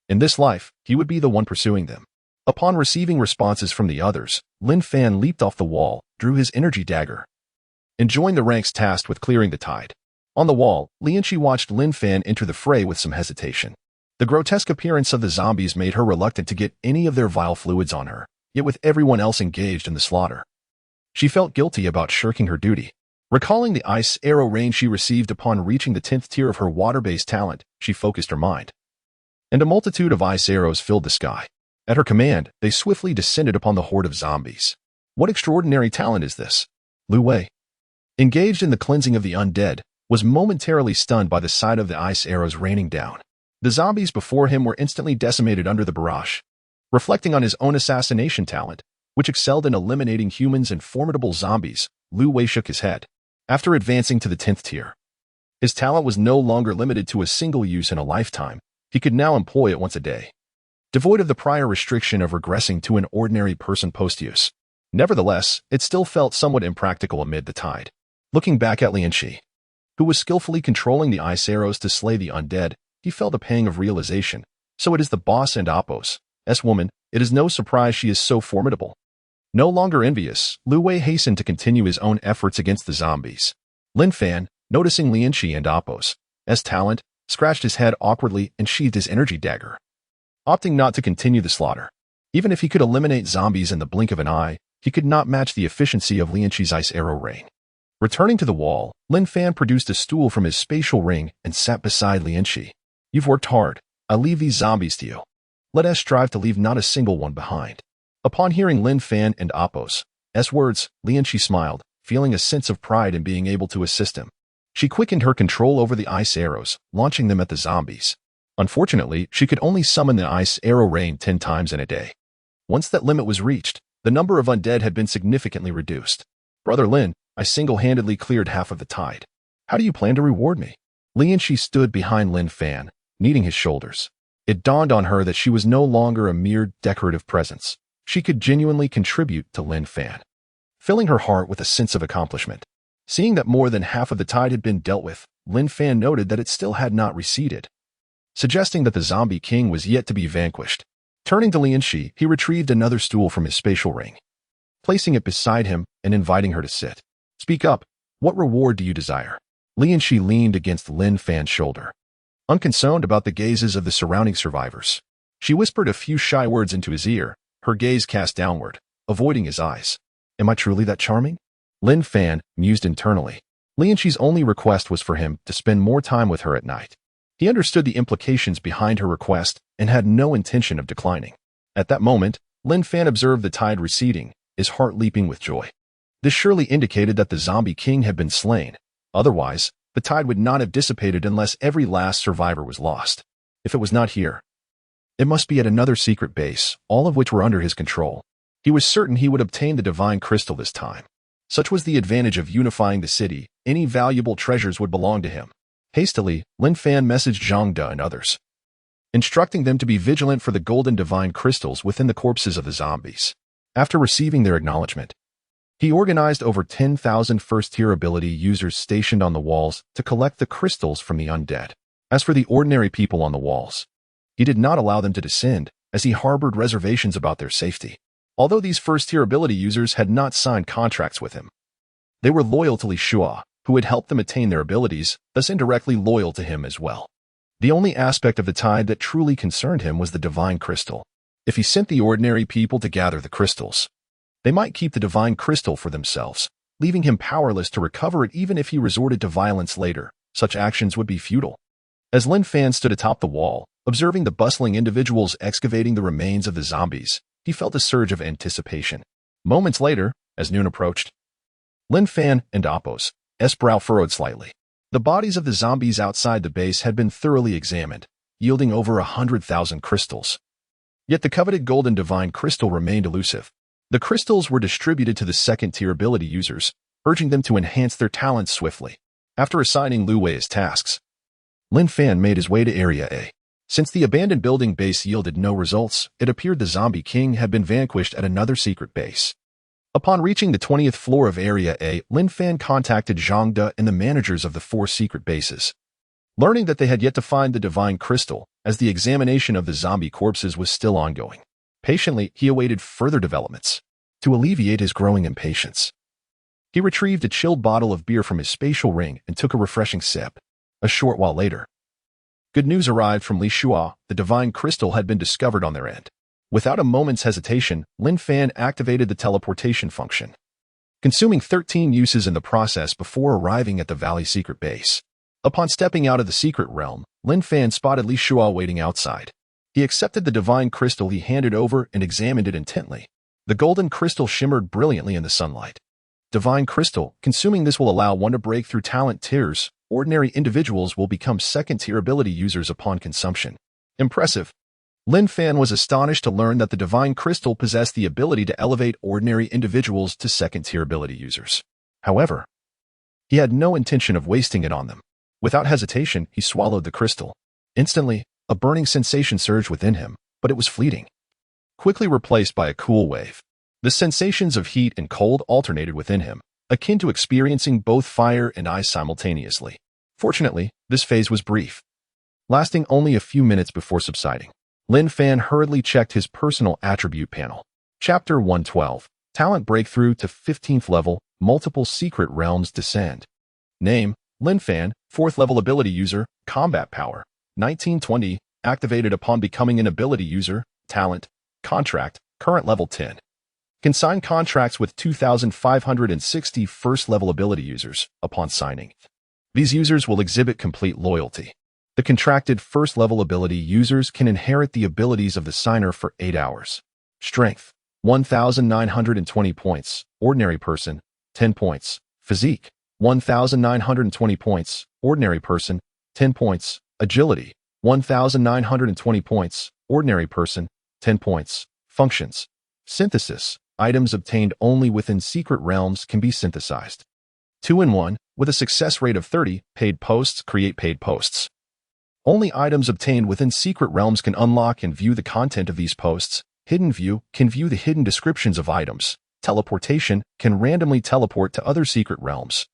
In this life, he would be the one pursuing them. Upon receiving responses from the others, Lin Fan leaped off the wall, drew his energy dagger, and joined the ranks tasked with clearing the tide. On the wall, Lianqi watched Lin Fan enter the fray with some hesitation. The grotesque appearance of the zombies made her reluctant to get any of their vile fluids on her, yet with everyone else engaged in the slaughter, she felt guilty about shirking her duty. Recalling the ice arrow rain she received upon reaching the 10th tier of her water-based talent, she focused her mind, and a multitude of ice arrows filled the sky. At her command, they swiftly descended upon the horde of zombies. What extraordinary talent is this? Lu Wei, engaged in the cleansing of the undead, was momentarily stunned by the sight of the ice arrows raining down. The zombies before him were instantly decimated under the barrage. Reflecting on his own assassination talent, which excelled in eliminating humans and formidable zombies, Lu Wei shook his head. After advancing to the 10th tier, his talent was no longer limited to a single use in a lifetime. He could now employ it once a day, devoid of the prior restriction of regressing to an ordinary person post-use. Nevertheless, it still felt somewhat impractical amid the tide. Looking back at Lianqi, who was skillfully controlling the ice arrows to slay the undead, he felt a pang of realization. So it is the boss and Appo's woman. It is no surprise she is so formidable. No longer envious, Lu Wei hastened to continue his own efforts against the zombies. Lin Fan, noticing Lianqi and Appo's talent, scratched his head awkwardly and sheathed his energy dagger, opting not to continue the slaughter. Even if he could eliminate zombies in the blink of an eye, he could not match the efficiency of Lianqi's ice arrow rain. Returning to the wall, Lin Fan produced a stool from his spatial ring and sat beside Lianqi. You've worked hard. I leave these zombies to you. Let us strive to leave not a single one behind. Upon hearing Lin Fan and Appo's words, Lianqi smiled, feeling a sense of pride in being able to assist him. She quickened her control over the ice arrows, launching them at the zombies. Unfortunately, she could only summon the ice arrow rain 10 times in a day. Once that limit was reached, the number of undead had been significantly reduced. Brother Lin, I single-handedly cleared half of the tide. How do you plan to reward me? Lianqi stood behind Lin Fan, kneading his shoulders. It dawned on her that she was no longer a mere decorative presence. She could genuinely contribute to Lin Fan, filling her heart with a sense of accomplishment. Seeing that more than half of the tide had been dealt with, Lin Fan noted that it still had not receded, suggesting that the Zombie King was yet to be vanquished. Turning to Lianqi, he retrieved another stool from his spatial ring, placing it beside him and inviting her to sit. Speak up. What reward do you desire? Lianqi leaned against Lin Fan's shoulder, unconcerned about the gazes of the surrounding survivors. She whispered a few shy words into his ear, her gaze cast downward, avoiding his eyes. Am I truly that charming? Lin Fan mused internally. Lianqi's only request was for him to spend more time with her at night. He understood the implications behind her request and had no intention of declining. At that moment, Lin Fan observed the tide receding, his heart leaping with joy. This surely indicated that the zombie king had been slain. Otherwise, the tide would not have dissipated unless every last survivor was lost. If it was not here, it must be at another secret base, all of which were under his control. He was certain he would obtain the divine crystal this time. Such was the advantage of unifying the city. Any valuable treasures would belong to him. Hastily, Lin Fan messaged Zhang De and others, instructing them to be vigilant for the golden divine crystals within the corpses of the zombies. After receiving their acknowledgement, he organized over 10,000 first-tier ability users stationed on the walls to collect the crystals from the undead. As for the ordinary people on the walls, he did not allow them to descend, as he harbored reservations about their safety. Although these first-tier ability users had not signed contracts with him, they were loyal to Li Shua, who had helped them attain their abilities, thus indirectly loyal to him as well. The only aspect of the tide that truly concerned him was the divine crystal. If he sent the ordinary people to gather the crystals, they might keep the divine crystal for themselves, leaving him powerless to recover it even if he resorted to violence later. Such actions would be futile. As Lin Fan stood atop the wall, observing the bustling individuals excavating the remains of the zombies, he felt a surge of anticipation. Moments later, as noon approached, Lin Fan and Appo's brow furrowed slightly. The bodies of the zombies outside the base had been thoroughly examined, yielding over 100,000 crystals. Yet the coveted golden divine crystal remained elusive. The crystals were distributed to the second-tier ability users, urging them to enhance their talents swiftly. After assigning Lu Wei's tasks, Lin Fan made his way to Area A. Since the abandoned building base yielded no results, it appeared the zombie king had been vanquished at another secret base. Upon reaching the 20th floor of Area A, Lin Fan contacted Zhang De and the managers of the 4 secret bases, learning that they had yet to find the divine crystal, as the examination of the zombie corpses was still ongoing. Patiently, he awaited further developments. To alleviate his growing impatience, he retrieved a chilled bottle of beer from his spatial ring and took a refreshing sip. A short while later, good news arrived from Li Shua. The divine crystal had been discovered on their end. Without a moment's hesitation, Lin Fan activated the teleportation function, consuming 13 uses in the process before arriving at the Valley secret base. Upon stepping out of the secret realm, Lin Fan spotted Li Shua waiting outside. He accepted the divine crystal he handed over and examined it intently. The golden crystal shimmered brilliantly in the sunlight. Divine crystal, consuming this will allow one to break through talent tiers. Ordinary individuals will become second-tier ability users upon consumption. Impressive. Lin Fan was astonished to learn that the divine crystal possessed the ability to elevate ordinary individuals to second-tier ability users. However, he had no intention of wasting it on them. Without hesitation, he swallowed the crystal. Instantly, a burning sensation surged within him, but it was fleeting, quickly replaced by a cool wave. The sensations of heat and cold alternated within him, akin to experiencing both fire and ice simultaneously. Fortunately, this phase was brief, lasting only a few minutes before subsiding. Lin Fan hurriedly checked his personal attribute panel. Chapter 112. Talent Breakthrough to 15th level, Multiple Secret Realms Descend. Name, Lin Fan, 4th level ability user, Combat Power, 1920, activated upon becoming an ability user, Talent, Contract, current level 10. Can sign contracts with 2,560 first-level ability users upon signing. These users will exhibit complete loyalty. The contracted first-level ability users can inherit the abilities of the signer for 8 hours. Strength, 1,920 points. Ordinary person, 10 points. Physique, 1,920 points. Ordinary person, 10 points. Agility, 1,920 points. Ordinary person, 10 points. Functions. Synthesis. Items obtained only within secret realms can be synthesized. 2-in-1, with a success rate of 30, paid posts create paid posts. Only items obtained within secret realms can unlock and view the content of these posts. Hidden View can view the hidden descriptions of items. Teleportation can randomly teleport to other secret realms,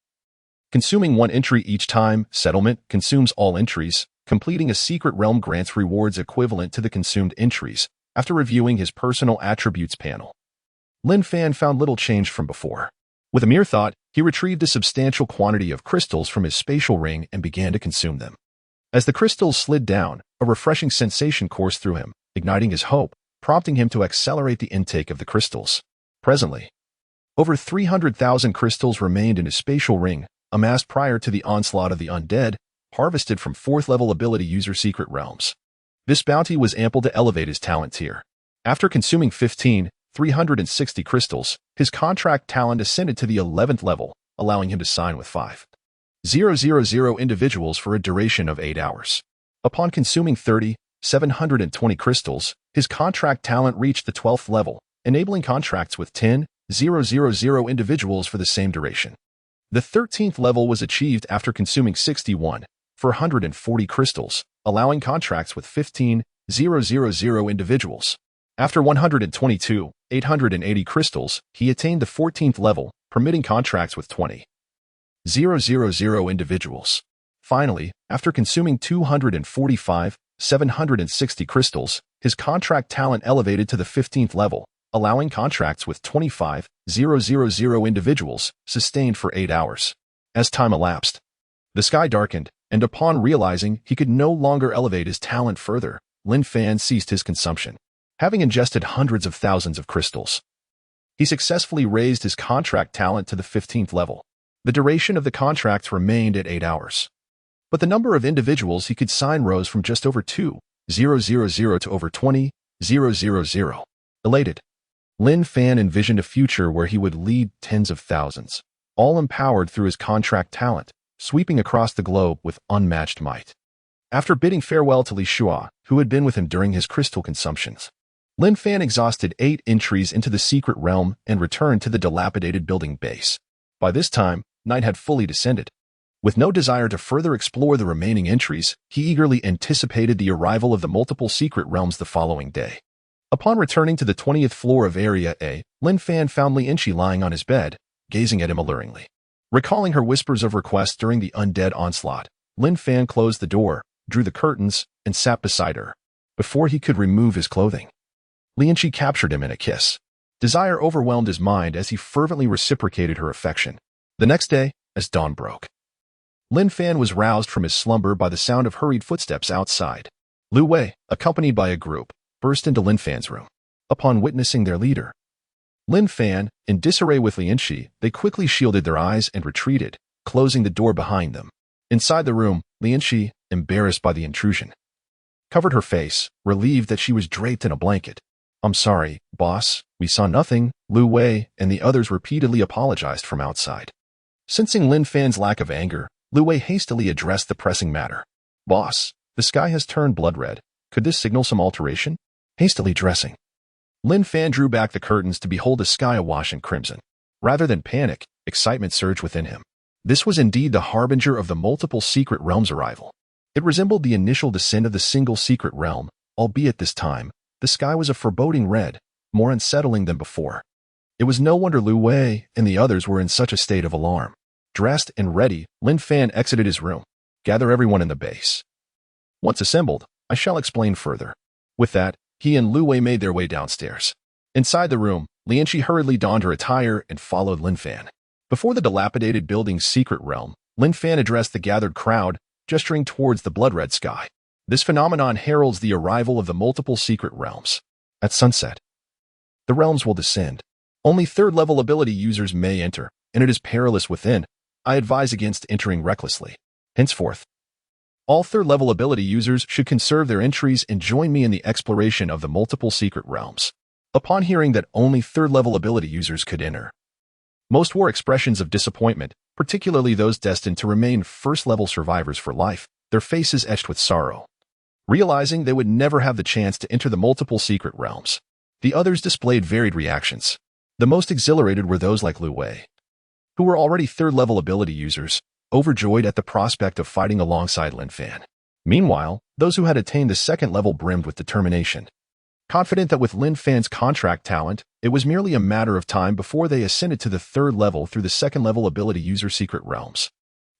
consuming 1 entry each time. Settlement consumes all entries. Completing a secret realm grants rewards equivalent to the consumed entries. After reviewing his personal attributes panel, Lin Fan found little changed from before. With a mere thought, he retrieved a substantial quantity of crystals from his spatial ring and began to consume them. As the crystals slid down, a refreshing sensation coursed through him, igniting his hope, prompting him to accelerate the intake of the crystals. Presently, over 300,000 crystals remained in his spatial ring, amassed prior to the onslaught of the undead, harvested from 4th-level ability user secret realms. This bounty was ample to elevate his talent tier. After consuming 360 crystals, his contract talent ascended to the 11th level, allowing him to sign with 5,000 individuals for a duration of 8 hours. Upon consuming 720 crystals, his contract talent reached the 12th level, enabling contracts with 10,000 individuals for the same duration. The 13th level was achieved after consuming 440 crystals, allowing contracts with 15,000 individuals. After 880 crystals, he attained the 14th level, permitting contracts with 20,000 individuals. Finally, after consuming 760 crystals, his contract talent elevated to the 15th level, allowing contracts with 25,000 individuals, sustained for 8 hours. As time elapsed, the sky darkened, and upon realizing he could no longer elevate his talent further, Lin Fan ceased his consumption. Having ingested hundreds of thousands of crystals, he successfully raised his contract talent to the 15th level. The duration of the contracts remained at 8 hours. But the number of individuals he could sign rose from just over 2,000 to over 20,000. Elated, Lin Fan envisioned a future where he would lead tens of thousands, all empowered through his contract talent, sweeping across the globe with unmatched might. After bidding farewell to Li Shua, who had been with him during his crystal consumptions, Lin Fan exhausted 8 entries into the secret realm and returned to the dilapidated building base. By this time, night had fully descended. With no desire to further explore the remaining entries, he eagerly anticipated the arrival of the multiple secret realms the following day. Upon returning to the 20th floor of Area A, Lin Fan found Lin Fan lying on his bed, gazing at him alluringly. Recalling her whispers of request during the undead onslaught, Lin Fan closed the door, drew the curtains, and sat beside her. Before he could remove his clothing, Lin Fan captured him in a kiss. Desire overwhelmed his mind as he fervently reciprocated her affection. The next day, as dawn broke, Lin Fan was roused from his slumber by the sound of hurried footsteps outside. Lu Wei, accompanied by a group, burst into Lin Fan's room. Upon witnessing their leader, Lin Fan, in disarray with Lin Fan, they quickly shielded their eyes and retreated, closing the door behind them. Inside the room, Lin Fan, embarrassed by the intrusion, covered her face, relieved that she was draped in a blanket. "I'm sorry, boss, we saw nothing," Lu Wei and the others repeatedly apologized from outside. Sensing Lin Fan's lack of anger, Lu Wei hastily addressed the pressing matter. "Boss, the sky has turned blood red. Could this signal some alteration?" Hastily dressing, Lin Fan drew back the curtains to behold the sky awash in crimson. Rather than panic, excitement surged within him. This was indeed the harbinger of the multiple secret realms' arrival. It resembled the initial descent of the single secret realm, albeit this time, the sky was a foreboding red, more unsettling than before. It was no wonder Lu Wei and the others were in such a state of alarm. Dressed and ready, Lin Fan exited his room. "Gather everyone in the base. Once assembled, I shall explain further." With that, he and Lu Wei made their way downstairs. Inside the room, Lin Fan hurriedly donned her attire and followed Lin Fan. Before the dilapidated building's secret realm, Lin Fan addressed the gathered crowd, gesturing towards the blood-red sky. This phenomenon heralds the arrival of the multiple secret realms. At sunset, the realms will descend. Only third-level ability users may enter, and it is perilous within. I advise against entering recklessly. Henceforth, all third-level ability users should conserve their entries and join me in the exploration of the multiple secret realms. Upon hearing that only third-level ability users could enter, most wore expressions of disappointment, particularly those destined to remain first-level survivors for life, their faces etched with sorrow. Realizing they would never have the chance to enter the multiple secret realms, the others displayed varied reactions. The most exhilarated were those like Lu Wei, who were already third-level ability users, overjoyed at the prospect of fighting alongside Lin Fan. Meanwhile, those who had attained the second level brimmed with determination, confident that with Lin Fan's contract talent, it was merely a matter of time before they ascended to the third level through the second-level ability user secret realms.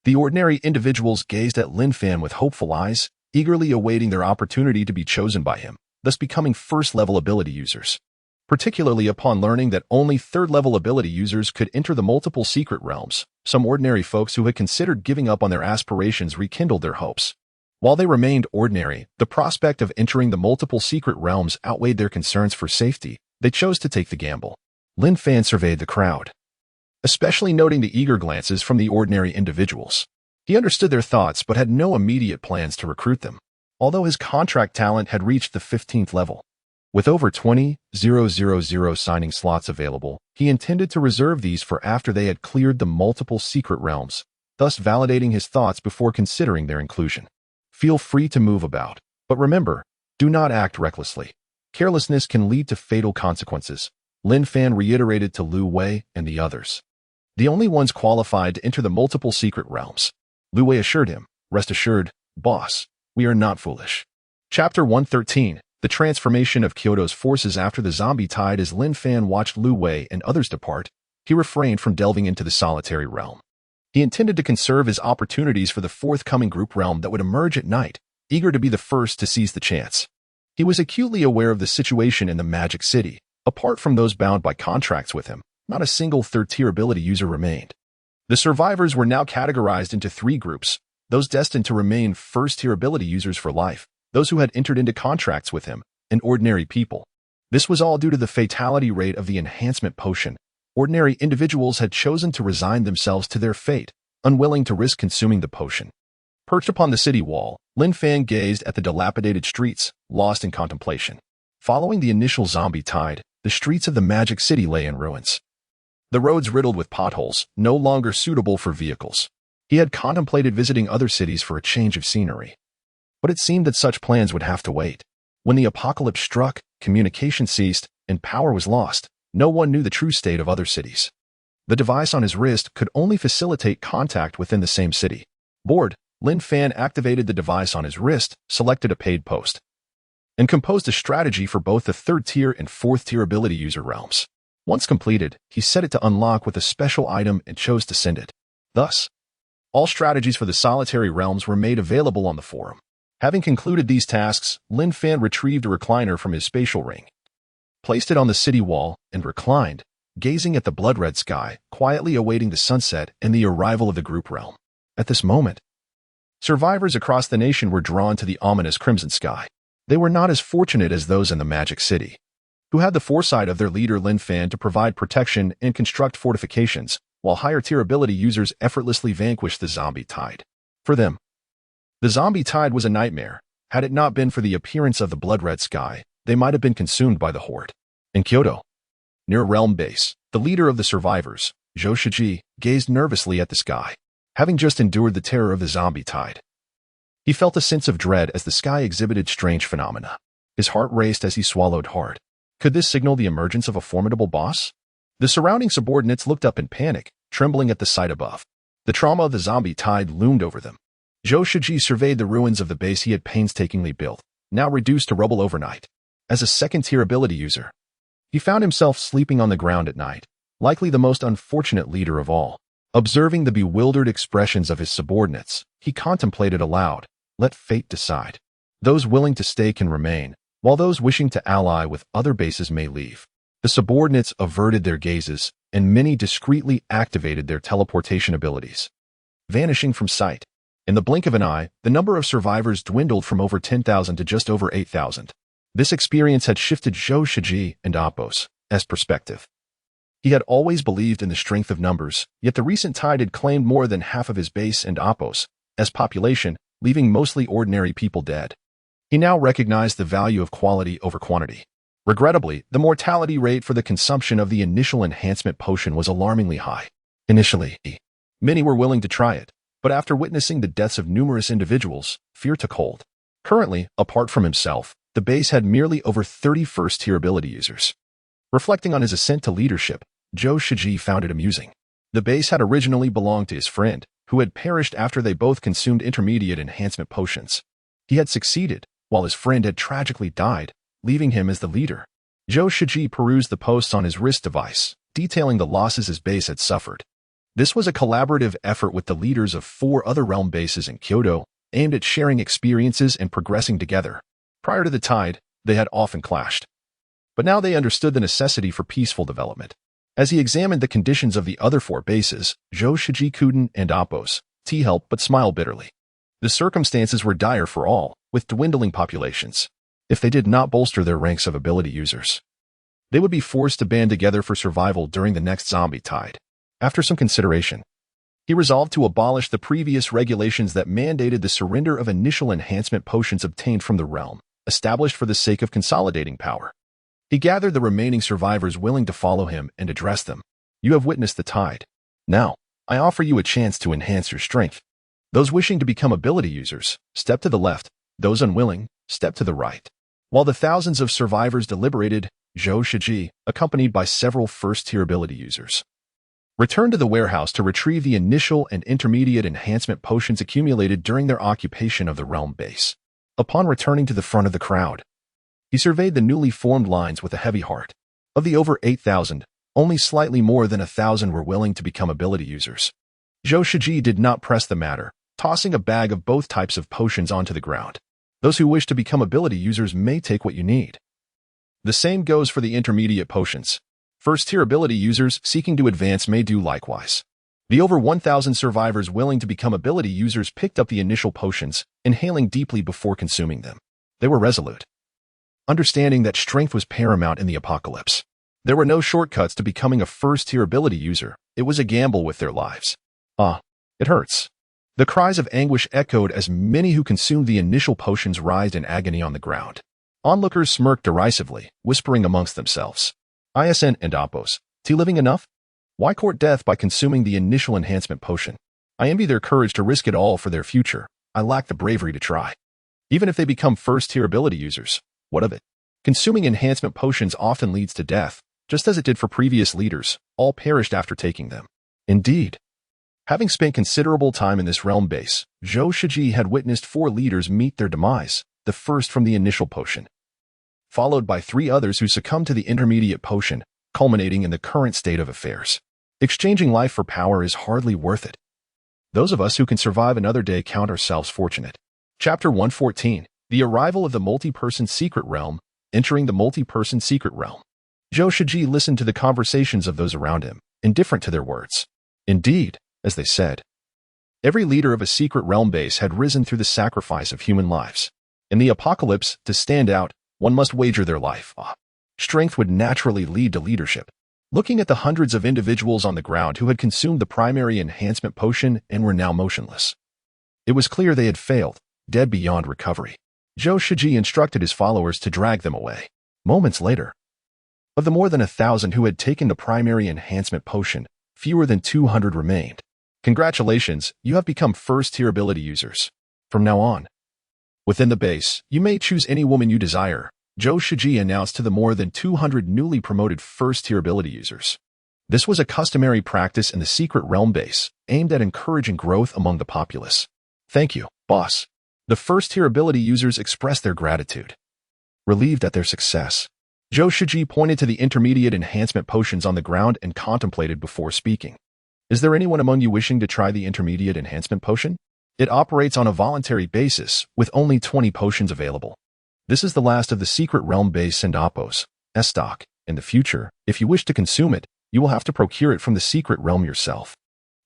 The ordinary individuals gazed at Lin Fan with hopeful eyes, eagerly awaiting their opportunity to be chosen by him, thus becoming first-level ability users. Particularly upon learning that only third-level ability users could enter the multiple secret realms, some ordinary folks who had considered giving up on their aspirations rekindled their hopes. While they remained ordinary, the prospect of entering the multiple secret realms outweighed their concerns for safety. They chose to take the gamble. Lin Fan surveyed the crowd, especially noting the eager glances from the ordinary individuals. He understood their thoughts but had no immediate plans to recruit them, although his contract talent had reached the 15th level. With over 20,000 signing slots available, he intended to reserve these for after they had cleared the multiple secret realms, thus validating his thoughts before considering their inclusion. Feel free to move about, but remember, do not act recklessly. Carelessness can lead to fatal consequences, Lin Fan reiterated to Lu Wei and the others. The only ones qualified to enter the multiple secret realms. Lu Wei assured him, rest assured, boss, we are not foolish. Chapter 113, The Transformation of Kyoto's Forces After the Zombie Tide. As Lin Fan watched Lu Wei and others depart, he refrained from delving into the solitary realm. He intended to conserve his opportunities for the forthcoming group realm that would emerge at night, eager to be the first to seize the chance. He was acutely aware of the situation in the Magic City. Apart from those bound by contracts with him, not a single third-tier ability user remained. The survivors were now categorized into three groups: those destined to remain first-tier ability users for life, those who had entered into contracts with him, and ordinary people. This was all due to the fatality rate of the enhancement potion. Ordinary individuals had chosen to resign themselves to their fate, unwilling to risk consuming the potion. Perched upon the city wall, Lin Fan gazed at the dilapidated streets, lost in contemplation. Following the initial zombie tide, the streets of the Magic City lay in ruins. The roads riddled with potholes, no longer suitable for vehicles. He had contemplated visiting other cities for a change of scenery. But it seemed that such plans would have to wait. When the apocalypse struck, communication ceased, and power was lost. No one knew the true state of other cities. The device on his wrist could only facilitate contact within the same city. Bored, Lin Fan activated the device on his wrist, selected a paid post, and composed a strategy for both the third-tier and fourth-tier ability user realms. Once completed, he set it to unlock with a special item and chose to send it. Thus, all strategies for the solitary realms were made available on the forum. Having concluded these tasks, Lin Fan retrieved a recliner from his spatial ring, placed it on the city wall, and reclined, gazing at the blood-red sky, quietly awaiting the sunset and the arrival of the group realm. At this moment, survivors across the nation were drawn to the ominous crimson sky. They were not as fortunate as those in the Magic City, who had the foresight of their leader Lin Fan to provide protection and construct fortifications, while higher-tier ability users effortlessly vanquished the zombie tide. For them, the zombie tide was a nightmare. Had it not been for the appearance of the blood-red sky, they might have been consumed by the horde. In Kyoto, near a realm base, the leader of the survivors, Zhou Shiji, gazed nervously at the sky. Having just endured the terror of the zombie tide, he felt a sense of dread as the sky exhibited strange phenomena. His heart raced as he swallowed hard. Could this signal the emergence of a formidable boss? The surrounding subordinates looked up in panic, trembling at the sight above. The trauma of the zombie tide loomed over them. Zhou Shiji surveyed the ruins of the base he had painstakingly built, now reduced to rubble overnight. As a second-tier ability user, he found himself sleeping on the ground at night, likely the most unfortunate leader of all. Observing the bewildered expressions of his subordinates, he contemplated aloud, let fate decide. Those willing to stay can remain, while those wishing to ally with other bases may leave. The subordinates averted their gazes, and many discreetly activated their teleportation abilities, vanishing from sight. In the blink of an eye, the number of survivors dwindled from over 10,000 to just over 8,000. This experience had shifted Zhou Shiji and Apos' perspective. He had always believed in the strength of numbers, yet the recent tide had claimed more than half of his base and Apos' population, leaving mostly ordinary people dead. He now recognized the value of quality over quantity. Regrettably, the mortality rate for the consumption of the initial enhancement potion was alarmingly high. Initially, many were willing to try it, but after witnessing the deaths of numerous individuals, fear took hold. Currently, apart from himself, the base had merely over 30 first-tier ability users. Reflecting on his ascent to leadership, Zhou Shiji found it amusing. The base had originally belonged to his friend, who had perished after they both consumed intermediate enhancement potions. He had succeeded, while his friend had tragically died, leaving him as the leader. Zhou Shiji perused the posts on his wrist device, detailing the losses his base had suffered. This was a collaborative effort with the leaders of 4 other realm bases in Kyoto, aimed at sharing experiences and progressing together. Prior to the tide, they had often clashed. But now they understood the necessity for peaceful development. As he examined the conditions of the other 4 bases, Zhou Shiji couldn't and Apos' help but smile bitterly. The circumstances were dire for all, with dwindling populations. If they did not bolster their ranks of ability users, they would be forced to band together for survival during the next zombie tide. After some consideration, he resolved to abolish the previous regulations that mandated the surrender of initial enhancement potions obtained from the realm, established for the sake of consolidating power. He gathered the remaining survivors willing to follow him and address them. You have witnessed the tide. Now, I offer you a chance to enhance your strength. Those wishing to become ability users, step to the left. Those unwilling, step to the right. While the thousands of survivors deliberated, Zhou Shiji, accompanied by several first-tier ability users, returned to the warehouse to retrieve the initial and intermediate enhancement potions accumulated during their occupation of the realm base. Upon returning to the front of the crowd, he surveyed the newly formed lines with a heavy heart. Of the over 8,000, only slightly more than 1,000 were willing to become ability users. Zhou Shiji did not press the matter, tossing a bag of both types of potions onto the ground. Those who wish to become ability users may take what you need. The same goes for the intermediate potions. First-tier ability users seeking to advance may do likewise. The over 1,000 survivors willing to become ability users picked up the initial potions, inhaling deeply before consuming them. They were resolute, understanding that strength was paramount in the apocalypse. There were no shortcuts to becoming a first-tier ability user. It was a gamble with their lives. It hurts. The cries of anguish echoed as many who consumed the initial potions writhed in agony on the ground. Onlookers smirked derisively, whispering amongst themselves. ISN and Oppos, living enough? Why court death by consuming the initial enhancement potion? I envy their courage to risk it all for their future. I lack the bravery to try. Even if they become first-tier ability users, what of it? Consuming enhancement potions often leads to death, just as it did for previous leaders. All perished after taking them. Indeed. Having spent considerable time in this realm base, Zhou Shiji had witnessed 4 leaders meet their demise, the first from the initial potion, followed by 3 others who succumbed to the intermediate potion, culminating in the current state of affairs. Exchanging life for power is hardly worth it. Those of us who can survive another day count ourselves fortunate. Chapter 114. The arrival of the multi-person secret realm. Entering the multi-person secret realm. Zhou Shiji listened to the conversations of those around him, indifferent to their words. Indeed, as they said, every leader of a secret realm base had risen through the sacrifice of human lives. In the apocalypse, to stand out, one must wager their life. Strength would naturally lead to leadership. Looking at the hundreds of individuals on the ground who had consumed the primary enhancement potion and were now motionless, it was clear they had failed, dead beyond recovery. Zhou Shiji instructed his followers to drag them away. Moments later, of the more than 1,000 who had taken the primary enhancement potion, fewer than 200 remained. Congratulations, you have become first-tier ability users. From now on, within the base, you may choose any woman you desire, Zhou Shiji announced to the more than 200 newly promoted first-tier ability users. This was a customary practice in the secret realm base, aimed at encouraging growth among the populace. Thank you, boss. The first-tier ability users expressed their gratitude. Relieved at their success, Zhou Shiji pointed to the intermediate enhancement potions on the ground and contemplated before speaking. Is there anyone among you wishing to try the intermediate enhancement potion? It operates on a voluntary basis, with only 20 potions available. This is the last of the secret realm base and Oppos stock. In the future, if you wish to consume it, you will have to procure it from the secret realm yourself.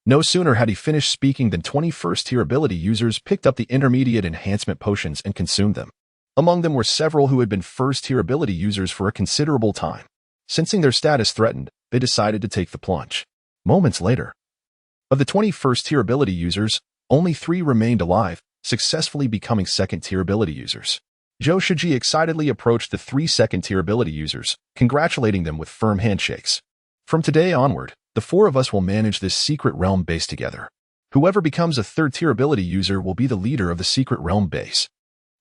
No sooner had he finished speaking than 20 first-tier ability users picked up the intermediate enhancement potions and consumed them. Among them were several who had been first-tier ability users for a considerable time. Sensing their status threatened, they decided to take the plunge. Moments later, of the 20 first-tier ability users, only 3 remained alive, successfully becoming second-tier ability users. Zhou Shiji excitedly approached the 3 second-tier ability users, congratulating them with firm handshakes. From today onward, the 4 of us will manage this secret realm base together. Whoever becomes a third-tier ability user will be the leader of the secret realm base.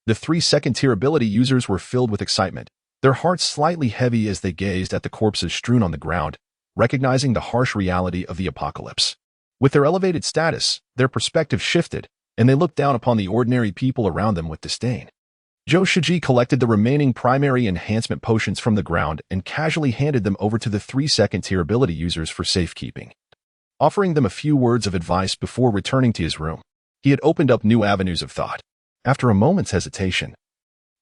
The 3 second-tier ability users were filled with excitement, their hearts slightly heavy as they gazed at the corpses strewn on the ground, recognizing the harsh reality of the apocalypse. With their elevated status, their perspective shifted, and they looked down upon the ordinary people around them with disdain. Zhou Shiji collected the remaining primary enhancement potions from the ground and casually handed them over to the 3 second-tier ability users for safekeeping. Offering them a few words of advice before returning to his room, he had opened up new avenues of thought. After a moment's hesitation,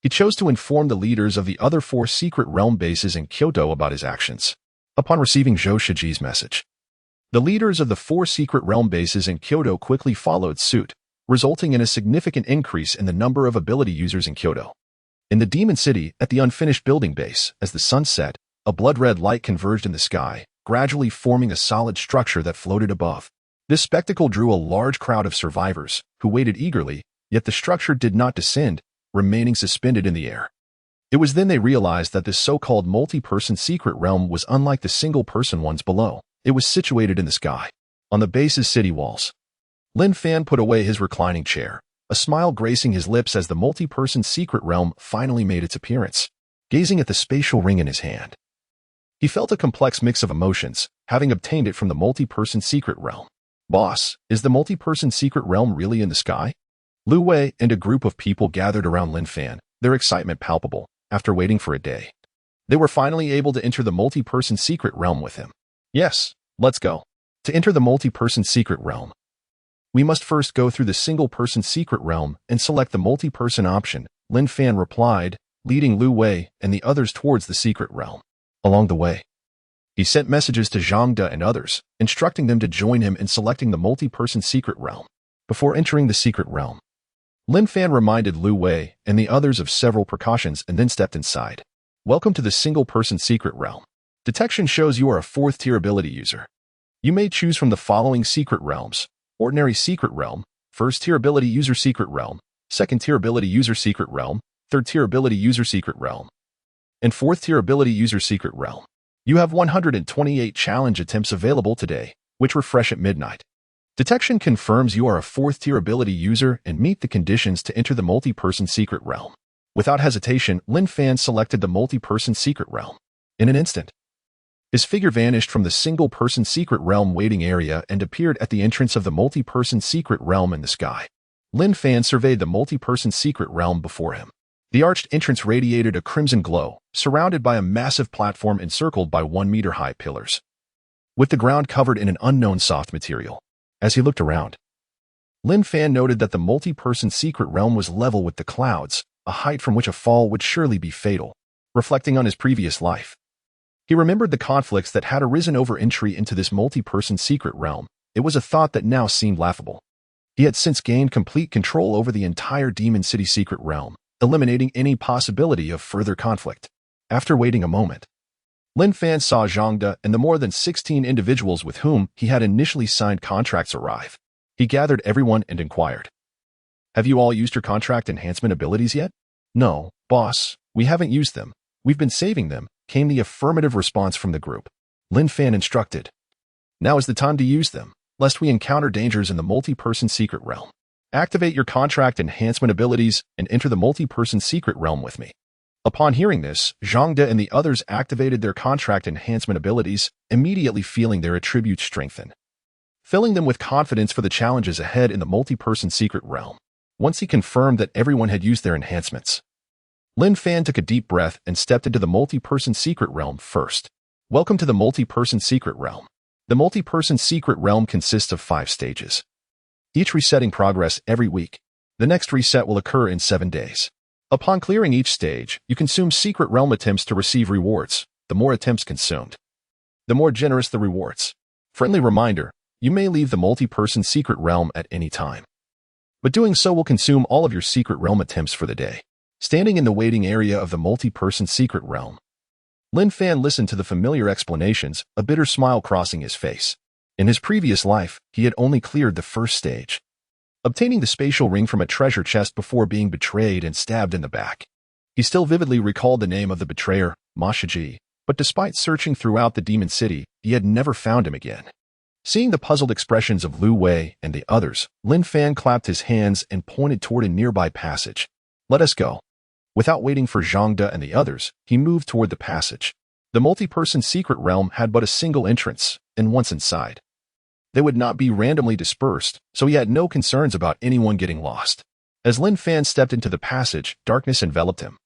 he chose to inform the leaders of the other 4 secret realm bases in Kyoto about his actions. Upon receiving Zhou Shiji's message, the leaders of the 4 secret realm bases in Kyoto quickly followed suit, resulting in a significant increase in the number of ability users in Kyoto. In the Demon City, at the unfinished building base, as the sun set, a blood-red light converged in the sky, gradually forming a solid structure that floated above. This spectacle drew a large crowd of survivors, who waited eagerly, yet the structure did not descend, remaining suspended in the air. It was then they realized that this so-called multi-person secret realm was unlike the single-person ones below. It was situated in the sky, on the base's city walls. Lin Fan put away his reclining chair, a smile gracing his lips as the multi-person secret realm finally made its appearance. Gazing at the spatial ring in his hand, he felt a complex mix of emotions, having obtained it from the multi-person secret realm. Boss, is the multi-person secret realm really in the sky? Lu Wei and a group of people gathered around Lin Fan, their excitement palpable. After waiting for a day, they were finally able to enter the multi-person secret realm with him. Yes, let's go. To enter the multi-person secret realm, we must first go through the single-person secret realm and select the multi-person option, Lin Fan replied, leading Lu Wei and the others towards the secret realm. Along the way, he sent messages to Zhang De and others, instructing them to join him in selecting the multi-person secret realm. Before entering the secret realm, Lin Fan reminded Lu Wei and the others of several precautions and then stepped inside. Welcome to the single-person secret realm. Detection shows you are a 4th-tier ability user. You may choose from the following secret realms: Ordinary Secret Realm, 1st-tier ability user secret realm, 2nd-tier ability user secret realm, 3rd-tier ability user secret realm, and 4th-tier ability user secret realm. You have 128 challenge attempts available today, which refresh at midnight. Detection confirms you are a 4th-tier ability user and meet the conditions to enter the multi-person secret realm. Without hesitation, Lin Fan selected the multi-person secret realm. In an instant, his figure vanished from the single-person secret realm waiting area and appeared at the entrance of the multi-person secret realm in the sky. Lin Fan surveyed the multi-person secret realm before him. The arched entrance radiated a crimson glow, surrounded by a massive platform encircled by 1-meter-high pillars, with the ground covered in an unknown soft material. As he looked around, Lin Fan noted that the multi-person secret realm was level with the clouds, a height from which a fall would surely be fatal. Reflecting on his previous life, he remembered the conflicts that had arisen over entry into this multi-person secret realm. It was a thought that now seemed laughable. He had since gained complete control over the entire Demon City secret realm, eliminating any possibility of further conflict. After waiting a moment, Lin Fan saw Zhang De and the more than 16 individuals with whom he had initially signed contracts arrive. He gathered everyone and inquired, "Have you all used your contract enhancement abilities yet?" "No, boss, we haven't used them. We've been saving them," came the affirmative response from the group. Lin Fan instructed, "Now is the time to use them, lest we encounter dangers in the multi-person secret realm. Activate your contract enhancement abilities and enter the multi-person secret realm with me." Upon hearing this, Zhang De and the others activated their contract enhancement abilities, immediately feeling their attributes strengthen, filling them with confidence for the challenges ahead in the multi-person secret realm. Once he confirmed that everyone had used their enhancements, Lin Fan took a deep breath and stepped into the multi-person secret realm first. Welcome to the multi-person secret realm. The multi-person secret realm consists of 5 stages, each resetting progress every week. The next reset will occur in 7 days. Upon clearing each stage, you consume secret realm attempts to receive rewards. The more attempts consumed, the more generous the rewards. Friendly reminder, you may leave the multi-person secret realm at any time, but doing so will consume all of your secret realm attempts for the day. Standing in the waiting area of the multi-person secret realm, Lin Fan listened to the familiar explanations, a bitter smile crossing his face. In his previous life, he had only cleared the first stage, obtaining the spatial ring from a treasure chest before being betrayed and stabbed in the back. He still vividly recalled the name of the betrayer, Ma Shiji, but despite searching throughout the Demon City, he had never found him again. Seeing the puzzled expressions of Lu Wei and the others, Lin Fan clapped his hands and pointed toward a nearby passage. "Let us go." Without waiting for Zhang De and the others, he moved toward the passage. The multi-person secret realm had but a single entrance, and once inside, they would not be randomly dispersed, so he had no concerns about anyone getting lost. As Lin Fan stepped into the passage, darkness enveloped him,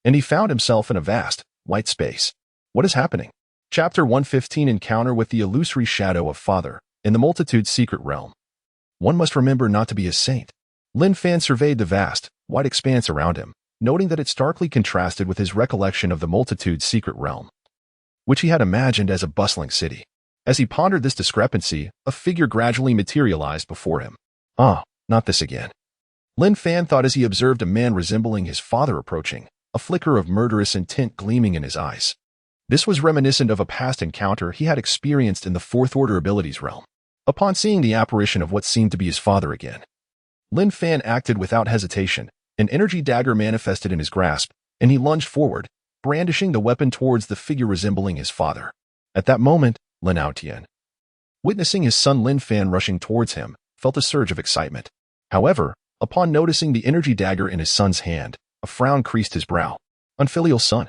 and he found himself in a vast, white space. What is happening? Chapter 115: Encounter with the Illusory Shadow of Father, in the Multitude's Secret Realm. One must remember not to be a saint. Lin Fan surveyed the vast, white expanse around him, noting that it starkly contrasted with his recollection of the Multitude's Secret Realm, which he had imagined as a bustling city. As he pondered this discrepancy, a figure gradually materialized before him. "Ah, not this again," Lin Fan thought as he observed a man resembling his father approaching, a flicker of murderous intent gleaming in his eyes. This was reminiscent of a past encounter he had experienced in the 4th Order Abilities realm. Upon seeing the apparition of what seemed to be his father again, Lin Fan acted without hesitation. An energy dagger manifested in his grasp, and he lunged forward, brandishing the weapon towards the figure resembling his father. At that moment, Lin Fan, witnessing his son Lin Fan rushing towards him, felt a surge of excitement. However, upon noticing the energy dagger in his son's hand, a frown creased his brow. Unfilial son.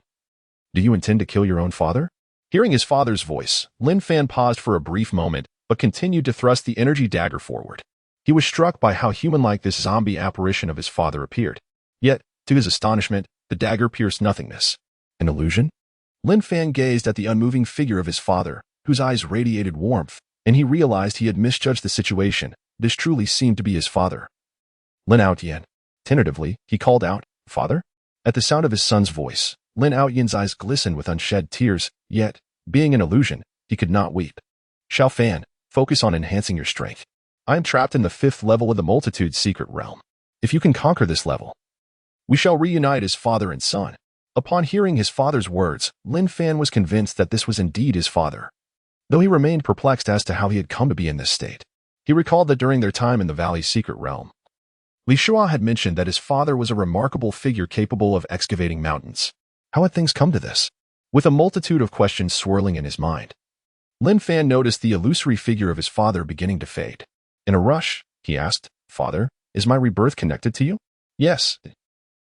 Do you intend to kill your own father? Hearing his father's voice, Lin Fan paused for a brief moment, but continued to thrust the energy dagger forward. He was struck by how human-like this zombie apparition of his father appeared. Yet, to his astonishment, the dagger pierced nothingness. An illusion? Lin Fan gazed at the unmoving figure of his father, whose eyes radiated warmth, and he realized he had misjudged the situation. This truly seemed to be his father. Lin Fan. Tentatively, he called out, "Father?" At the sound of his son's voice, Lin Fan's eyes glistened with unshed tears, yet, being an illusion, he could not weep. Xiao Fan, focus on enhancing your strength. I am trapped in the 5th level of the Multitude's secret realm. If you can conquer this level, we shall reunite as father and son. Upon hearing his father's words, Lin Fan was convinced that this was indeed his father. Though he remained perplexed as to how he had come to be in this state, he recalled that during their time in the Valley's secret realm, Li Shua had mentioned that his father was a remarkable figure capable of excavating mountains. How had things come to this? With a multitude of questions swirling in his mind, Lin Fan noticed the illusory figure of his father beginning to fade. In a rush, he asked, "Father, is my rebirth connected to you?" "Yes."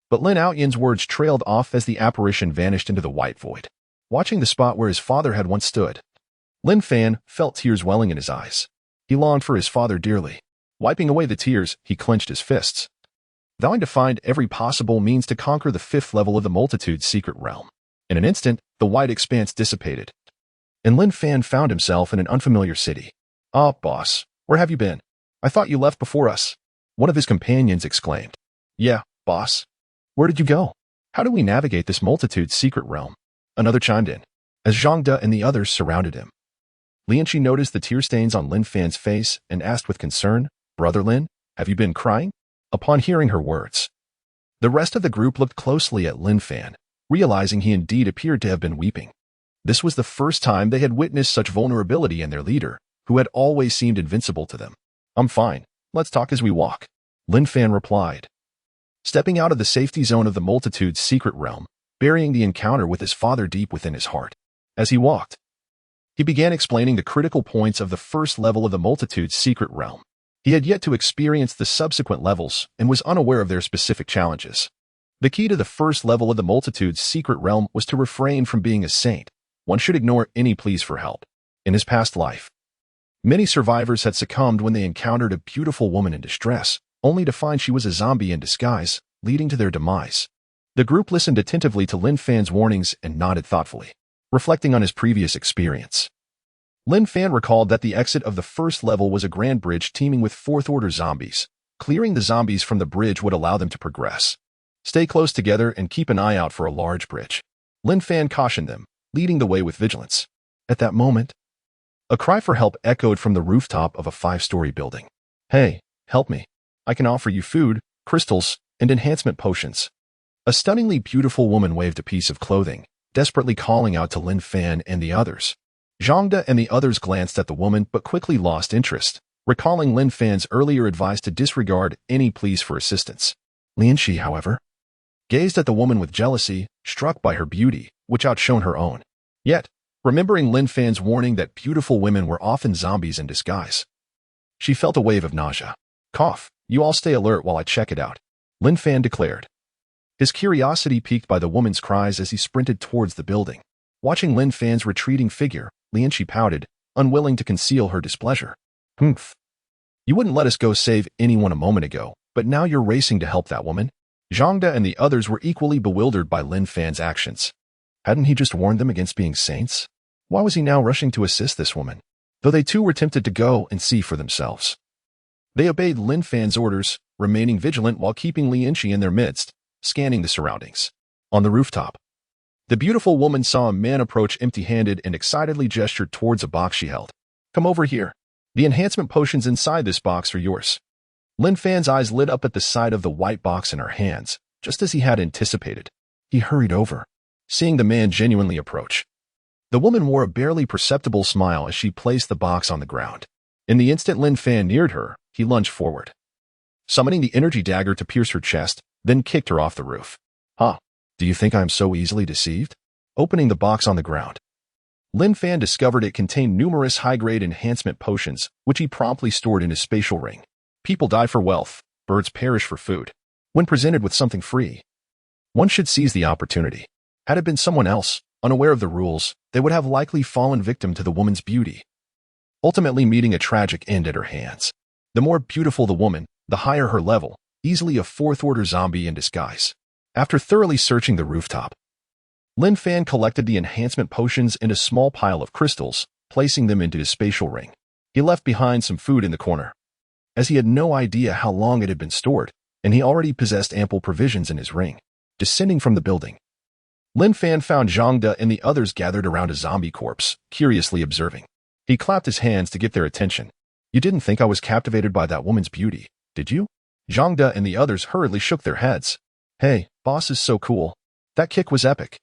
But Lin Fan's words trailed off as the apparition vanished into the white void. Watching the spot where his father had once stood, Lin Fan felt tears welling in his eyes. He longed for his father dearly. Wiping away the tears, he clenched his fists, vowing to find every possible means to conquer the 5th level of the Multitude's secret realm. In an instant, the white expanse dissipated, and Lin Fan found himself in an unfamiliar city. "Ah, boss, where have you been? I thought you left before us," one of his companions exclaimed. "Yeah, boss. Where did you go? How do we navigate this Multitude's secret realm?" Another chimed in, as Zhang De and the others surrounded him. Lianqi noticed the tear stains on Lin Fan's face and asked with concern, "Brother Lin, have you been crying?" Upon hearing her words, the rest of the group looked closely at Lin Fan, realizing he indeed appeared to have been weeping. This was the first time they had witnessed such vulnerability in their leader, who had always seemed invincible to them. "I'm fine. Let's talk as we walk," Lin Fan replied, stepping out of the safety zone of the Multitude's secret realm, burying the encounter with his father deep within his heart. As he walked, he began explaining the critical points of the 1st level of the Multitude's secret realm. He had yet to experience the subsequent levels and was unaware of their specific challenges. The key to the 1st level of the Multitude's secret realm was to refrain from being a saint. One should ignore any pleas for help. In his past life, many survivors had succumbed when they encountered a beautiful woman in distress, only to find she was a zombie in disguise, leading to their demise. The group listened attentively to Lin Fan's warnings and nodded thoughtfully, reflecting on his previous experience. Lin Fan recalled that the exit of the 1st level was a grand bridge teeming with 4th-order zombies. Clearing the zombies from the bridge would allow them to progress. "Stay close together and keep an eye out for a large bridge," Lin Fan cautioned them, leading the way with vigilance. At that moment, a cry for help echoed from the rooftop of a 5-story building. "Hey, help me. I can offer you food, crystals, and enhancement potions." A stunningly beautiful woman waved a piece of clothing, desperately calling out to Lin Fan and the others. Zhang De and the others glanced at the woman but quickly lost interest, recalling Lin Fan's earlier advice to disregard any pleas for assistance. Lianqi, however, gazed at the woman with jealousy, struck by her beauty, which outshone her own. Yet, remembering Lin Fan's warning that beautiful women were often zombies in disguise, she felt a wave of nausea. "Cough, you all stay alert while I check it out," Lin Fan declared, his curiosity piqued by the woman's cries as he sprinted towards the building. Watching Lin Fan's retreating figure, Lianqi pouted, unwilling to conceal her displeasure. "Humph. You wouldn't let us go save anyone a moment ago, but now you're racing to help that woman?" Zhang De and the others were equally bewildered by Lin Fan's actions. Hadn't he just warned them against being saints? Why was he now rushing to assist this woman? Though they too were tempted to go and see for themselves, they obeyed Lin Fan's orders, remaining vigilant while keeping Lianqi in their midst, scanning the surroundings. On the rooftop, the beautiful woman saw a man approach empty-handed and excitedly gestured towards a box she held. "Come over here. The enhancement potions inside this box are yours." Lin Fan's eyes lit up at the sight of the white box in her hands, just as he had anticipated. He hurried over, seeing the man genuinely approach. The woman wore a barely perceptible smile as she placed the box on the ground. In the instant Lin Fan neared her, he lunged forward, summoning the energy dagger to pierce her chest, then kicked her off the roof. "Ha! Do you think I am so easily deceived? Opening the box on the ground, Lin Fan discovered it contained numerous high-grade enhancement potions, which he promptly stored in his spatial ring. People die for wealth, birds perish for food. When presented with something free, one should seize the opportunity. Had it been someone else, unaware of the rules, they would have likely fallen victim to the woman's beauty, ultimately meeting a tragic end at her hands. The more beautiful the woman, the higher her level, easily a fourth-order zombie in disguise. After thoroughly searching the rooftop, Lin Fan collected the enhancement potions in a small pile of crystals, placing them into his spatial ring. He left behind some food in the corner, as he had no idea how long it had been stored, and he already possessed ample provisions in his ring. Descending from the building, Lin Fan found Zhang De and the others gathered around a zombie corpse, curiously observing. He clapped his hands to get their attention. You didn't think I was captivated by that woman's beauty, did you? Zhang De and the others hurriedly shook their heads. Hey, boss is so cool. That kick was epic.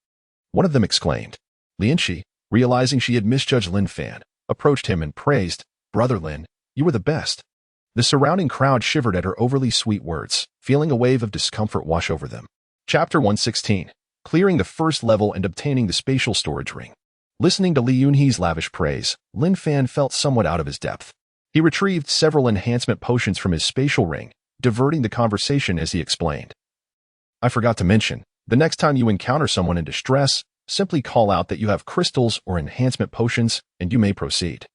One of them exclaimed. Lianxi, realizing she had misjudged Lin Fan, approached him and praised, Brother Lin, you were the best. The surrounding crowd shivered at her overly sweet words, feeling a wave of discomfort wash over them. Chapter 116. Clearing the first level and obtaining the spatial storage ring. Listening to Li Yunhe's lavish praise, Lin Fan felt somewhat out of his depth. He retrieved several enhancement potions from his spatial ring, diverting the conversation as he explained. I forgot to mention, the next time you encounter someone in distress, simply call out that you have crystals or enhancement potions, and you may proceed.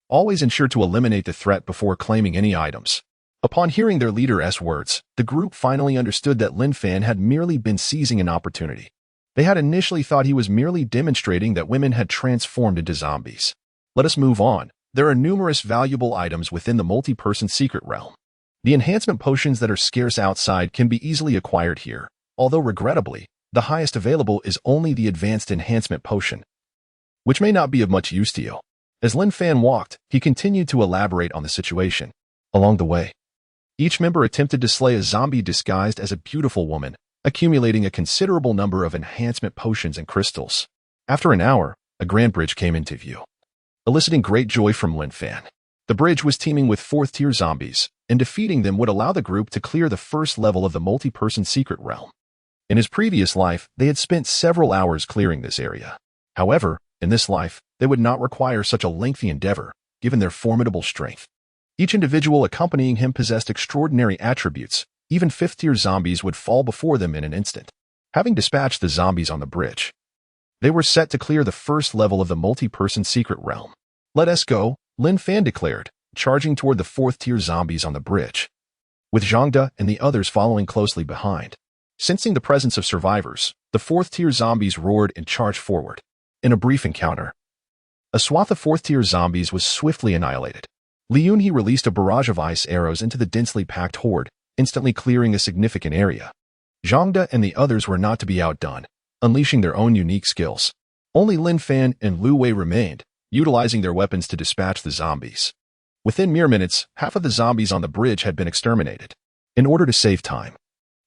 Always ensure to eliminate the threat before claiming any items. Upon hearing their leader's words, the group finally understood that Lin Fan had merely been seizing an opportunity. They had initially thought he was merely demonstrating that women had transformed into zombies. Let us move on. There are numerous valuable items within the multi-person secret realm. The enhancement potions that are scarce outside can be easily acquired here, although regrettably, the highest available is only the advanced enhancement potion, which may not be of much use to you. As Lin Fan walked, he continued to elaborate on the situation. Along the way, each member attempted to slay a zombie disguised as a beautiful woman, accumulating a considerable number of enhancement potions and crystals. After an hour, a grand bridge came into view, eliciting great joy from Lin Fan. The bridge was teeming with fourth-tier zombies, and defeating them would allow the group to clear the first level of the multi-person secret realm. In his previous life, they had spent several hours clearing this area. However, in this life, they would not require such a lengthy endeavor, given their formidable strength. Each individual accompanying him possessed extraordinary attributes. Even fifth-tier zombies would fall before them in an instant. Having dispatched the zombies on the bridge, they were set to clear the first level of the multi-person secret realm. Let us go, Lin Fan declared, charging toward the fourth-tier zombies on the bridge, with Zhang De and the others following closely behind. Sensing the presence of survivors, the fourth-tier zombies roared and charged forward. In a brief encounter, a swath of fourth-tier zombies was swiftly annihilated. Li Yunhe released a barrage of ice arrows into the densely packed horde, instantly clearing a significant area. Zhang De and the others were not to be outdone, unleashing their own unique skills. Only Lin Fan and Lu Wei remained, utilizing their weapons to dispatch the zombies. Within mere minutes, half of the zombies on the bridge had been exterminated. In order to save time,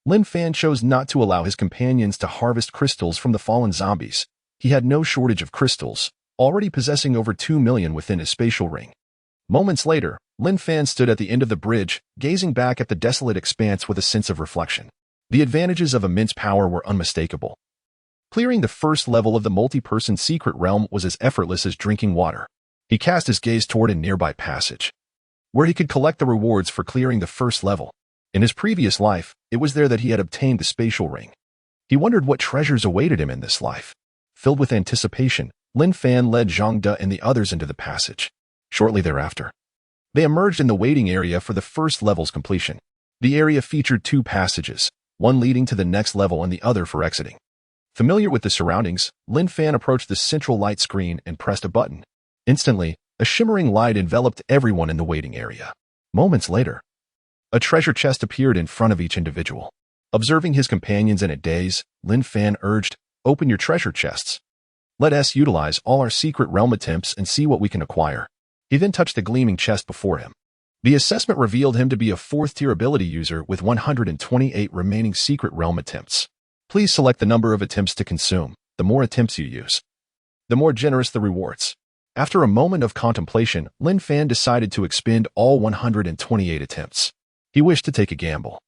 Lin Fan chose not to allow his companions to harvest crystals from the fallen zombies. He had no shortage of crystals, already possessing over 2 million within his spatial ring. Moments later, Lin Fan stood at the end of the bridge, gazing back at the desolate expanse with a sense of reflection. The advantages of immense power were unmistakable. Clearing the first level of the multi-person secret realm was as effortless as drinking water. He cast his gaze toward a nearby passage, where he could collect the rewards for clearing the first level. In his previous life, it was there that he had obtained the spatial ring. He wondered what treasures awaited him in this life. Filled with anticipation, Lin Fan led Zhang De and the others into the passage. Shortly thereafter, they emerged in the waiting area for the first level's completion. The area featured 2 passages, one leading to the next level and the other for exiting. Familiar with the surroundings, Lin Fan approached the central light screen and pressed a button. Instantly, a shimmering light enveloped everyone in the waiting area. Moments later, a treasure chest appeared in front of each individual. Observing his companions in a daze, Lin Fan urged, "Open your treasure chests. Let us utilize all our secret realm attempts and see what we can acquire." He then touched the gleaming chest before him. The assessment revealed him to be a 4th-tier ability user with 128 remaining secret realm attempts. Please select the number of attempts to consume. The more attempts you use, the more generous the rewards. After a moment of contemplation, Lin Fan decided to expend all 128 attempts. He wished to take a gamble.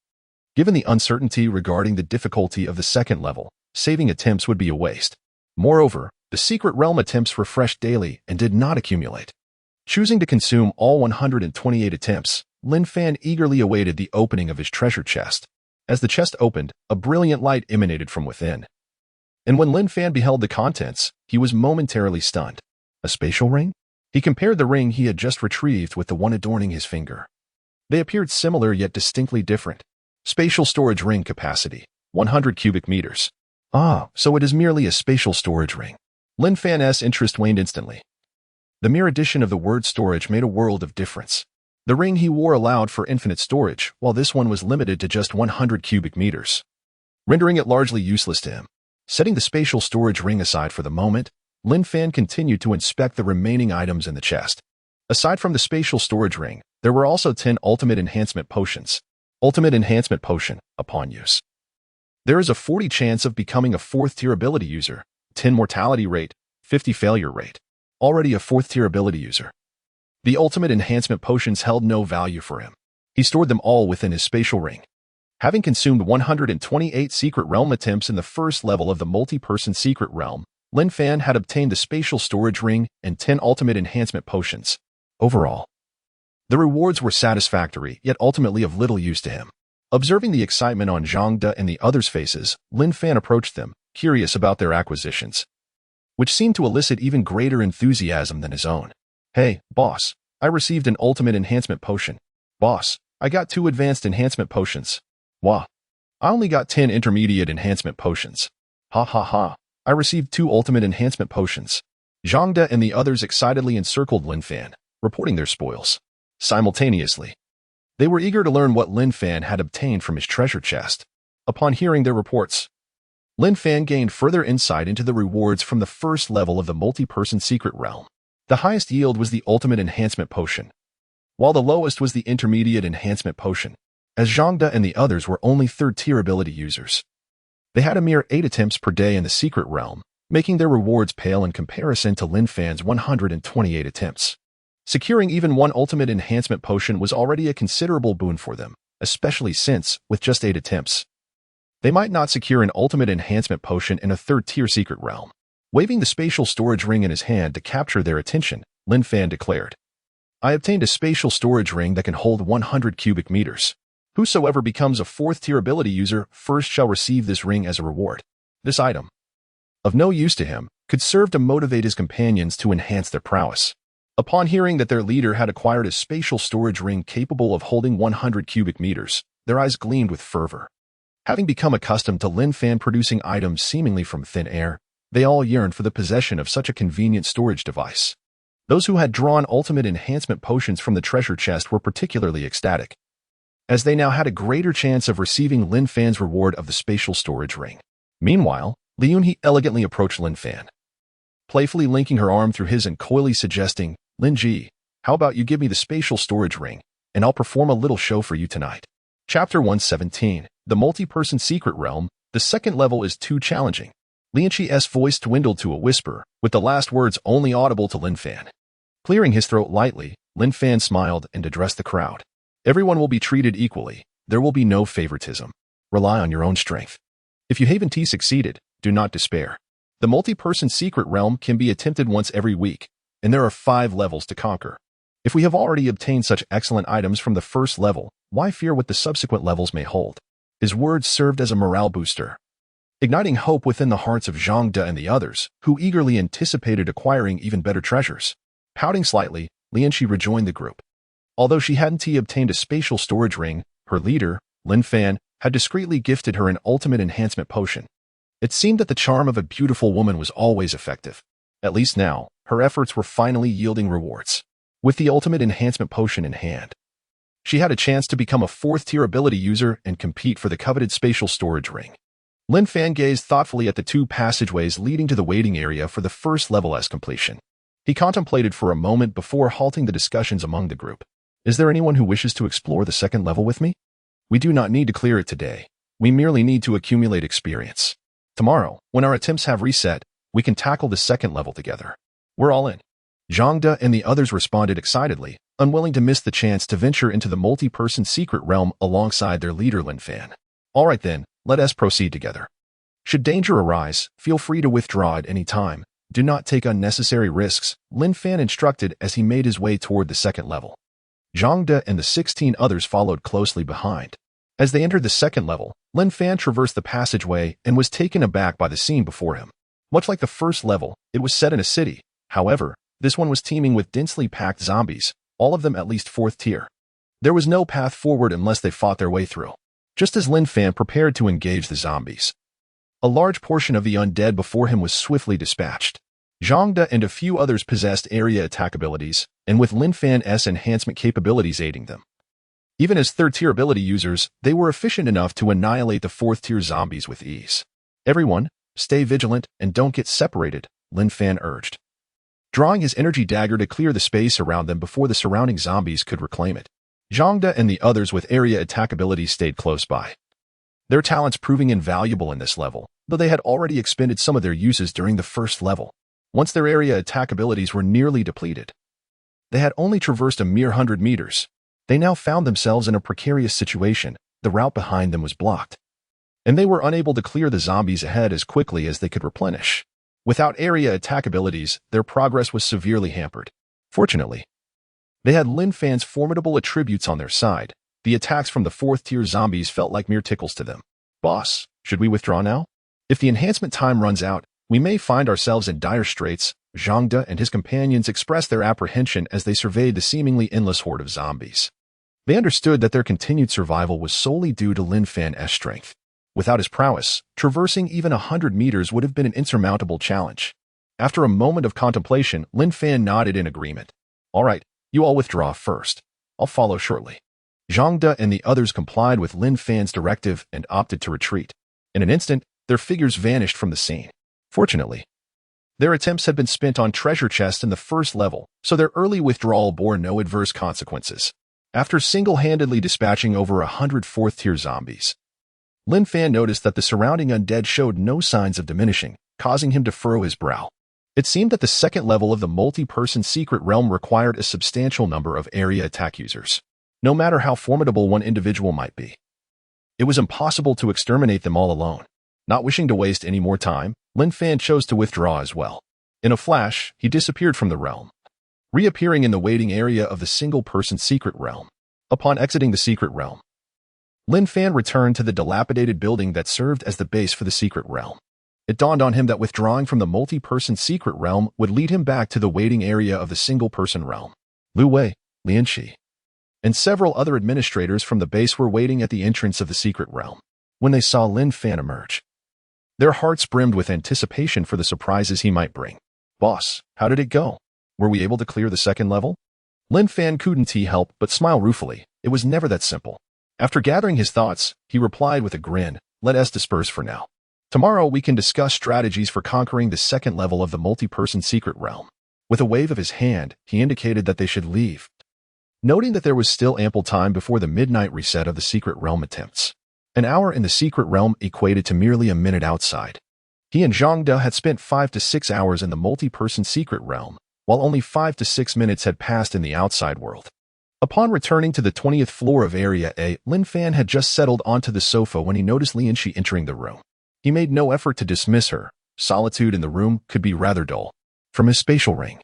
Given the uncertainty regarding the difficulty of the second level, saving attempts would be a waste. Moreover, the secret realm attempts refreshed daily and did not accumulate. Choosing to consume all 128 attempts, Lin Fan eagerly awaited the opening of his treasure chest. As the chest opened, a brilliant light emanated from within. And when Lin Fan beheld the contents, he was momentarily stunned. A spatial ring? He compared the ring he had just retrieved with the one adorning his finger. They appeared similar yet distinctly different. Spatial storage ring capacity, 100 cubic meters. Ah, so it is merely a spatial storage ring. Lin Fan's interest waned instantly. The mere addition of the word storage made a world of difference. The ring he wore allowed for infinite storage, while this one was limited to just 100 cubic meters, rendering it largely useless to him. Setting the spatial storage ring aside for the moment, Lin Fan continued to inspect the remaining items in the chest. Aside from the spatial storage ring, there were also 10 ultimate enhancement potions. Ultimate enhancement potion, upon use. There is a 40 chance of becoming a 4th tier ability user, 10 mortality rate, 50 failure rate. Already a 4th tier ability user. The ultimate enhancement potions held no value for him. He stored them all within his spatial ring. Having consumed 128 secret realm attempts in the first level of the multi-person secret realm, Lin Fan had obtained the spatial storage ring and 10 ultimate enhancement potions. Overall, the rewards were satisfactory, yet ultimately of little use to him. Observing the excitement on Zhang De and the others' faces, Lin Fan approached them, curious about their acquisitions, which seemed to elicit even greater enthusiasm than his own. Hey, boss, I received an ultimate enhancement potion. Boss, I got 2 advanced enhancement potions. Wah, I only got 10 intermediate enhancement potions. Ha ha ha, I received 2 ultimate enhancement potions. Zhang De and the others excitedly encircled Lin Fan, reporting their spoils. Simultaneously, they were eager to learn what Lin Fan had obtained from his treasure chest. Upon hearing their reports, Lin Fan gained further insight into the rewards from the first level of the multi-person secret realm. The highest yield was the ultimate enhancement potion, while the lowest was the intermediate enhancement potion, as Zhang De and the others were only 3rd-tier ability users. They had a mere 8 attempts per day in the secret realm, making their rewards pale in comparison to Lin Fan's 128 attempts. Securing even 1 ultimate enhancement potion was already a considerable boon for them, especially since, with just 8 attempts, they might not secure an ultimate enhancement potion in a 3rd-tier secret realm. Waving the spatial storage ring in his hand to capture their attention, Lin Fan declared, I obtained a spatial storage ring that can hold 100 cubic meters. Whosoever becomes a 4th-tier ability user first shall receive this ring as a reward. This item, of no use to him, could serve to motivate his companions to enhance their prowess. Upon hearing that their leader had acquired a spatial storage ring capable of holding 100 cubic meters, their eyes gleamed with fervor. Having become accustomed to Lin Fan producing items seemingly from thin air, they all yearned for the possession of such a convenient storage device. Those who had drawn ultimate enhancement potions from the treasure chest were particularly ecstatic, as they now had a greater chance of receiving Lin Fan's reward of the spatial storage ring. Meanwhile, Li Yunhe elegantly approached Lin Fan, playfully linking her arm through his and coyly suggesting, Lin Ji, how about you give me the spatial storage ring, and I'll perform a little show for you tonight. Chapter 117, The Multi-Person Secret Realm. The second level is too challenging. Lin Chi's voice dwindled to a whisper, with the last words only audible to Lin Fan. Clearing his throat lightly, Lin Fan smiled and addressed the crowd. Everyone will be treated equally. There will be no favoritism. Rely on your own strength. If you haven't succeeded, do not despair. The multi-person secret realm can be attempted once every week, and there are 5 levels to conquer. If we have already obtained such excellent items from the first level, why fear what the subsequent levels may hold? His words served as a morale booster, igniting hope within the hearts of Zhang De and the others, who eagerly anticipated acquiring even better treasures. Pouting slightly, Lin Chi rejoined the group. Although she hadn't obtained a spatial storage ring, her leader, Lin Fan, had discreetly gifted her an ultimate enhancement potion. It seemed that the charm of a beautiful woman was always effective. At least now, her efforts were finally yielding rewards. With the ultimate enhancement potion in hand, she had a chance to become a 4th-tier ability user and compete for the coveted spatial storage ring. Lin Fan gazed thoughtfully at the 2 passageways leading to the waiting area for the first level's completion. He contemplated for a moment before halting the discussions among the group. Is there anyone who wishes to explore the second level with me? We do not need to clear it today. We merely need to accumulate experience. Tomorrow, when our attempts have reset, we can tackle the second level together. We're all in. Zhang De and the others responded excitedly, unwilling to miss the chance to venture into the multi-person secret realm alongside their leader Lin Fan. All right then, let us proceed together. Should danger arise, feel free to withdraw at any time. Do not take unnecessary risks, Lin Fan instructed as he made his way toward the second level. Zhang De and the 16 others followed closely behind. As they entered the second level, Lin Fan traversed the passageway and was taken aback by the scene before him. Much like the first level, it was set in a city. However, this one was teeming with densely packed zombies, all of them at least 4th tier. There was no path forward unless they fought their way through. Just as Lin Fan prepared to engage the zombies, a large portion of the undead before him was swiftly dispatched. Zhang De and a few others possessed area attack abilities, and with Lin Fan's enhancement capabilities aiding them. Even as 3rd-tier ability users, they were efficient enough to annihilate the 4th-tier zombies with ease. Everyone, stay vigilant and don't get separated, Lin Fan urged, drawing his energy dagger to clear the space around them before the surrounding zombies could reclaim it. Zhang De and the others with area attack abilities stayed close by, their talents proving invaluable in this level, though they had already expended some of their uses during the first level. Once their area attack abilities were nearly depleted, they had only traversed a mere 100 meters. They now found themselves in a precarious situation. The route behind them was blocked, and they were unable to clear the zombies ahead as quickly as they could replenish. Without area attack abilities, their progress was severely hampered. Fortunately, they had Lin Fan's formidable attributes on their side. The attacks from the 4th-tier zombies felt like mere tickles to them. Boss, should we withdraw now? If the enhancement time runs out, we may find ourselves in dire straits. Zhang De and his companions expressed their apprehension as they surveyed the seemingly endless horde of zombies. They understood that their continued survival was solely due to Lin Fan's strength. Without his prowess, traversing even 100 meters would have been an insurmountable challenge. After a moment of contemplation, Lin Fan nodded in agreement. All right, you all withdraw first. I'll follow shortly. Zhang De and the others complied with Lin Fan's directive and opted to retreat. In an instant, their figures vanished from the scene. Fortunately, their attempts had been spent on treasure chests in the first level, so their early withdrawal bore no adverse consequences. After single-handedly dispatching over 100 4th-tier zombies, Lin Fan noticed that the surrounding undead showed no signs of diminishing, causing him to furrow his brow. It seemed that the second level of the multi-person secret realm required a substantial number of area attack users. No matter how formidable one individual might be, it was impossible to exterminate them all alone. Not wishing to waste any more time, Lin Fan chose to withdraw as well. In a flash, he disappeared from the realm, reappearing in the waiting area of the single-person secret realm. Upon exiting the secret realm, Lin Fan returned to the dilapidated building that served as the base for the secret realm. It dawned on him that withdrawing from the multi-person secret realm would lead him back to the waiting area of the single-person realm. Lu Wei, Lian Qi, and several other administrators from the base were waiting at the entrance of the secret realm. When they saw Lin Fan emerge, their hearts brimmed with anticipation for the surprises he might bring. Boss, how did it go? Were we able to clear the second level? Lin Fan couldn't help but smile ruefully. It was never that simple. After gathering his thoughts, he replied with a grin, let us disperse for now. Tomorrow we can discuss strategies for conquering the second level of the multi-person secret realm. With a wave of his hand, he indicated that they should leave, noting that there was still ample time before the midnight reset of the secret realm attempts. An hour in the secret realm equated to merely a minute outside. He and Zhang De had spent 5 to 6 hours in the multi-person secret realm, while only 5 to 6 minutes had passed in the outside world. Upon returning to the 20th floor of Area A, Lin Fan had just settled onto the sofa when he noticed Lian Qi entering the room. He made no effort to dismiss her. Solitude in the room could be rather dull. From his spatial ring,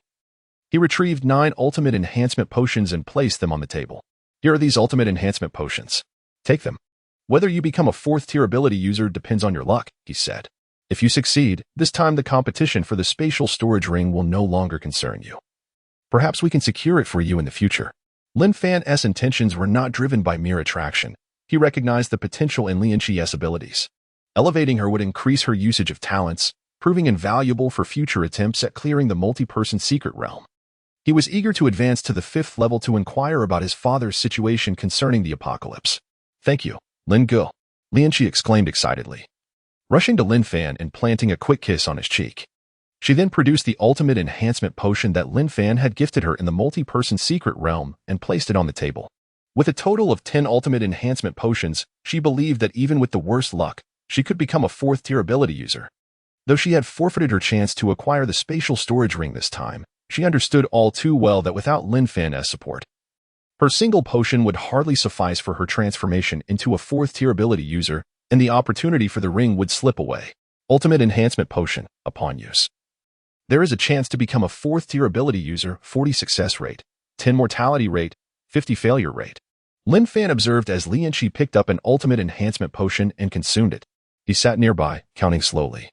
he retrieved 9 ultimate enhancement potions and placed them on the table. Here are these ultimate enhancement potions. Take them. Whether you become a 4th-tier ability user depends on your luck, he said. If you succeed, this time the competition for the spatial storage ring will no longer concern you. Perhaps we can secure it for you in the future. Lin Fan's intentions were not driven by mere attraction. He recognized the potential in Lian Qi's abilities. Elevating her would increase her usage of talents, proving invaluable for future attempts at clearing the multi-person secret realm. He was eager to advance to the 5th level to inquire about his father's situation concerning the apocalypse. Thank you, Lin Ge, Lian Qi exclaimed excitedly, rushing to Lin Fan and planting a quick kiss on his cheek. She then produced the ultimate enhancement potion that Lin Fan had gifted her in the multi-person secret realm and placed it on the table. With a total of 10 ultimate enhancement potions, she believed that even with the worst luck, she could become a 4th-tier ability user. Though she had forfeited her chance to acquire the spatial storage ring this time, she understood all too well that without Lin Fan's support, her single potion would hardly suffice for her transformation into a 4th-tier ability user, and the opportunity for the ring would slip away. Ultimate Enhancement Potion, upon use. There is a chance to become a 4th tier ability user, 40 success rate, 10 mortality rate, 50 failure rate. Lin Fan observed as Lin Fan picked up an ultimate enhancement potion and consumed it. He sat nearby, counting slowly,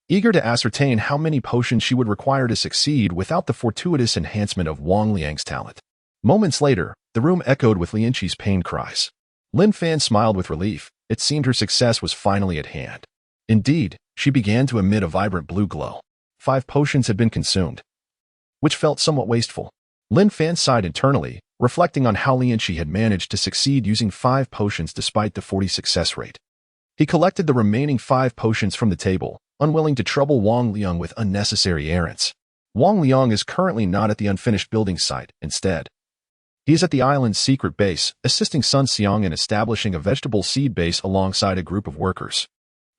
eager to ascertain how many potions she would require to succeed without the fortuitous enhancement of Wang Liang's talent. Moments later, the room echoed with Lin Fan's pain cries. Lin Fan smiled with relief. It seemed her success was finally at hand. Indeed, she began to emit a vibrant blue glow. 5 potions had been consumed, which felt somewhat wasteful. Lin Fan sighed internally, reflecting on how Lin Fan had managed to succeed using 5 potions despite the 40 success rate. He collected the remaining 5 potions from the table, unwilling to trouble Wang Liang with unnecessary errands. Wang Liang is currently not at the unfinished building site. Instead, he is at the island's secret base, assisting Sun Xiang in establishing a vegetable seed base alongside a group of workers.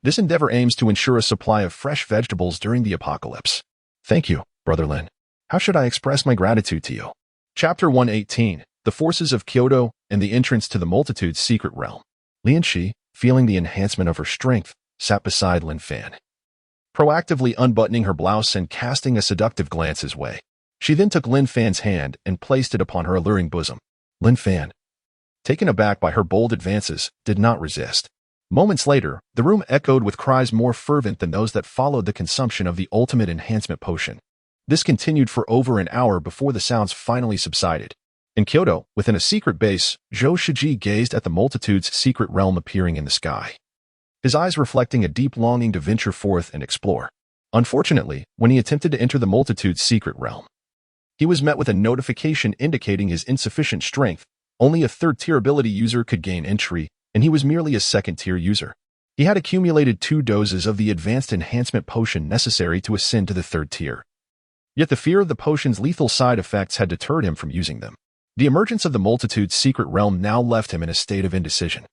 This endeavor aims to ensure a supply of fresh vegetables during the apocalypse. Thank you, Brother Lin. How should I express my gratitude to you? Chapter 118, The Forces of Kyoto and the Entrance to the Multitude's Secret Realm. Lin Fan, feeling the enhancement of her strength, sat beside Lin Fan, proactively unbuttoning her blouse and casting a seductive glance his way. She then took Lin Fan's hand and placed it upon her alluring bosom. Lin Fan, taken aback by her bold advances, did not resist. Moments later, the room echoed with cries more fervent than those that followed the consumption of the ultimate enhancement potion. This continued for over an hour before the sounds finally subsided. In Kyoto, within a secret base, Zhou Shiji gazed at the multitude's secret realm appearing in the sky, his eyes reflecting a deep longing to venture forth and explore. Unfortunately, when he attempted to enter the multitude's secret realm, he was met with a notification indicating his insufficient strength. Only a 3rd tier ability user could gain entry, and he was merely a 2nd tier user. He had accumulated 2 doses of the advanced enhancement potion necessary to ascend to the 3rd tier. Yet the fear of the potion's lethal side effects had deterred him from using them. The emergence of the multitude's secret realm now left him in a state of indecision.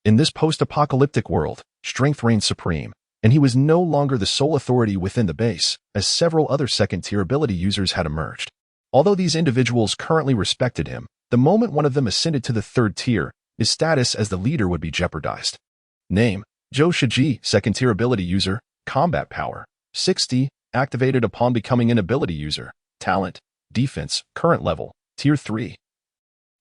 In this post-apocalyptic world, strength reigned supreme, and he was no longer the sole authority within the base, as several other 2nd-tier ability users had emerged. Although these individuals currently respected him, the moment one of them ascended to the 3rd tier, his status as the leader would be jeopardized. Name: Zhou Shiji, 2nd-tier ability user, combat power, 60, activated upon becoming an ability user. Talent: defense, current level, tier 3.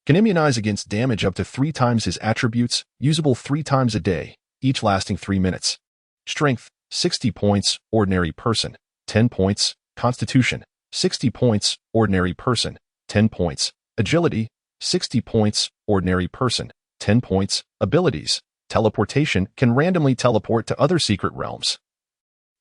Can immunize against damage up to 3 times his attributes, usable 3 times a day, each lasting 3 minutes. Strength: 60 points, ordinary person, 10 points, constitution, 60 points, ordinary person, 10 points, agility, 60 points, ordinary person, 10 points, abilities, teleportation, can randomly teleport to other secret realms,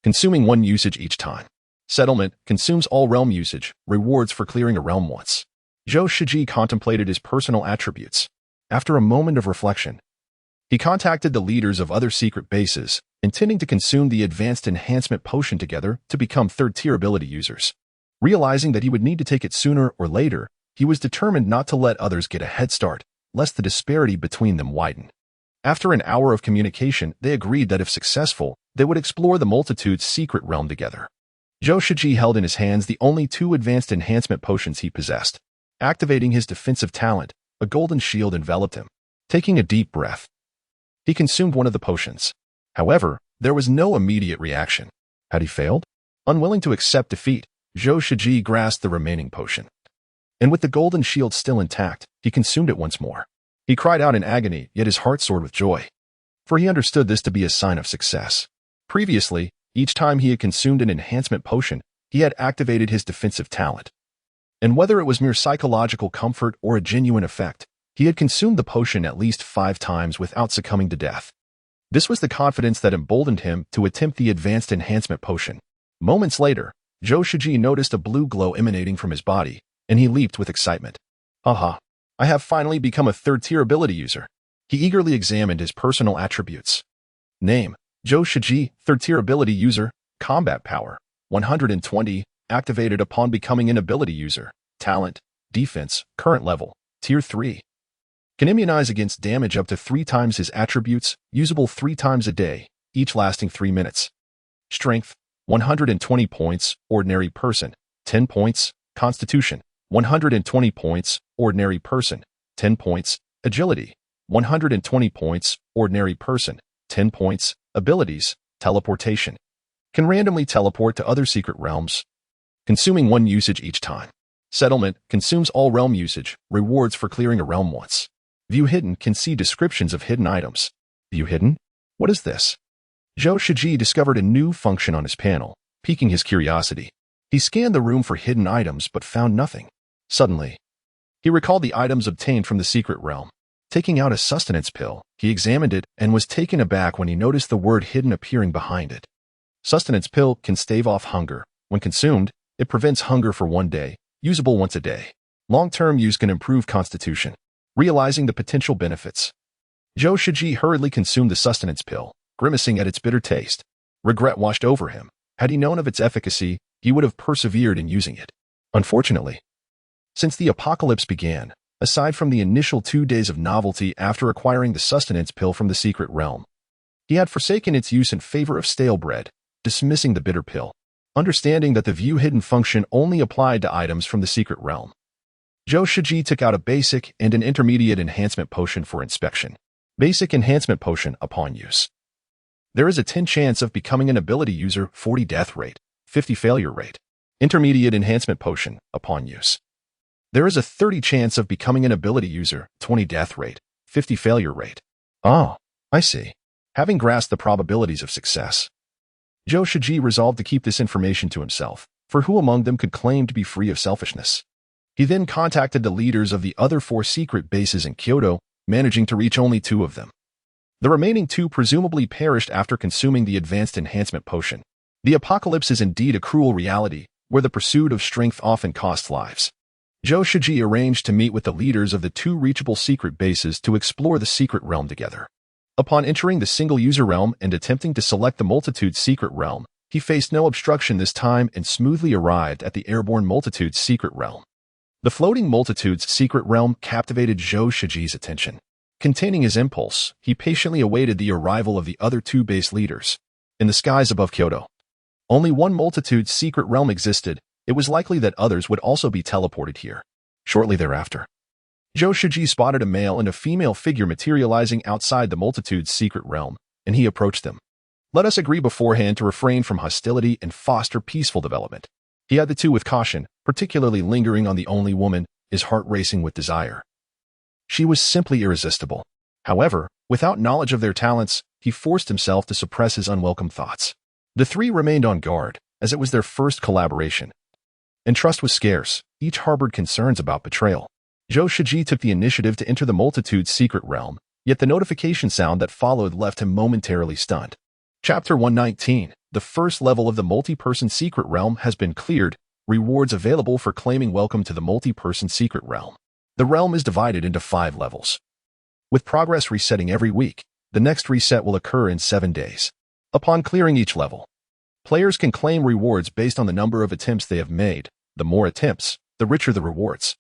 consuming 1 usage each time. Settlement, consumes all realm usage, rewards for clearing a realm once. Zhou Shiji contemplated his personal attributes. After a moment of reflection, he contacted the leaders of other secret bases, intending to consume the advanced enhancement potion together to become 3rd-tier ability users. Realizing that he would need to take it sooner or later, he was determined not to let others get a head start, lest the disparity between them widen. After an hour of communication, they agreed that if successful, they would explore the multitude's secret realm together. Zhou Shiji held in his hands the only 2 advanced enhancement potions he possessed. Activating his defensive talent, a golden shield enveloped him. Taking a deep breath, he consumed one of the potions. However, there was no immediate reaction. Had he failed? Unwilling to accept defeat, Zhou Shiji grasped the remaining potion. And with the golden shield still intact, he consumed it once more. He cried out in agony, yet his heart soared with joy, for he understood this to be a sign of success. Previously, each time he had consumed an enhancement potion, he had activated his defensive talent. And whether it was mere psychological comfort or a genuine effect, he had consumed the potion at least 5 times without succumbing to death. This was the confidence that emboldened him to attempt the advanced enhancement potion. Moments later, Zhou Shiji noticed a blue glow emanating from his body, and he leaped with excitement. Aha! I have finally become a 3rd-tier ability user. He eagerly examined his personal attributes. Name: Zhou Shiji, 3rd-tier ability user, combat power, 120, activated upon becoming an ability user. Talent: defense, current level, tier 3. Can immunize against damage up to 3 times his attributes, usable 3 times a day, each lasting 3 minutes. Strength: 120 points, ordinary person, 10 points, constitution, 120 points, ordinary person, 10 points, agility, 120 points, ordinary person, 10 points, abilities, Teleportation. Can randomly teleport to other secret realms, consuming one usage each time. Settlement consumes all realm usage, rewards for clearing a realm once. View hidden can see descriptions of hidden items. View hidden? What is this? Zhou Shiji discovered a new function on his panel, piquing his curiosity. He scanned the room for hidden items but found nothing. Suddenly, he recalled the items obtained from the secret realm. Taking out a sustenance pill, he examined it and was taken aback when he noticed the word hidden appearing behind it. Sustenance pill can stave off hunger. When consumed, it prevents hunger for 1 day, usable once a day. Long-term use can improve constitution. Realizing the potential benefits, Zhou Shiji hurriedly consumed the sustenance pill, grimacing at its bitter taste. Regret washed over him. Had he known of its efficacy, he would have persevered in using it. Unfortunately, since the apocalypse began, aside from the initial 2 days of novelty after acquiring the sustenance pill from the secret realm, he had forsaken its use in favor of stale bread, dismissing the bitter pill. Understanding that the view hidden function only applied to items from the secret realm, Zhou Shiji took out a basic and an intermediate enhancement potion for inspection. Basic enhancement potion upon use. There is a 10 chance of becoming an ability user, 40 death rate, 50 failure rate. Intermediate enhancement potion upon use. There is a 30 chance of becoming an ability user, 20 death rate, 50 failure rate. Oh, I see. Having grasped the probabilities of success, Zhou Shiji resolved to keep this information to himself, for who among them could claim to be free of selfishness? He then contacted the leaders of the other 4 secret bases in Kyoto, managing to reach only 2 of them. The remaining 2 presumably perished after consuming the advanced enhancement potion. The apocalypse is indeed a cruel reality, where the pursuit of strength often costs lives. Zhou Shiji arranged to meet with the leaders of the 2 reachable secret bases to explore the secret realm together. Upon entering the single-user realm and attempting to select the multitude's secret realm, he faced no obstruction this time and smoothly arrived at the airborne multitude's secret realm. The floating multitude's secret realm captivated Zhou Shiji's attention. Containing his impulse, he patiently awaited the arrival of the other 2 base leaders. In the skies above Kyoto, only one multitude's secret realm existed. It was likely that others would also be teleported here. Shortly thereafter, Zhou Shiji spotted a male and a female figure materializing outside the multitude's secret realm, and he approached them. Let us agree beforehand to refrain from hostility and foster peaceful development. He had the 2 with caution, particularly lingering on the only woman, his heart racing with desire. She was simply irresistible. However, without knowledge of their talents, he forced himself to suppress his unwelcome thoughts. The 3 remained on guard, as it was their first collaboration. And trust was scarce. Each harbored concerns about betrayal. Zhou Shiji took the initiative to enter the multitude's secret realm, yet the notification sound that followed left him momentarily stunned. Chapter 119. The first level of the multi-person secret realm has been cleared. Rewards available for claiming welcome to the multi-person secret realm. The realm is divided into 5 levels. With progress resetting every week, the next reset will occur in 7 days. Upon clearing each level, players can claim rewards based on the number of attempts they have made. The more attempts, the richer the rewards.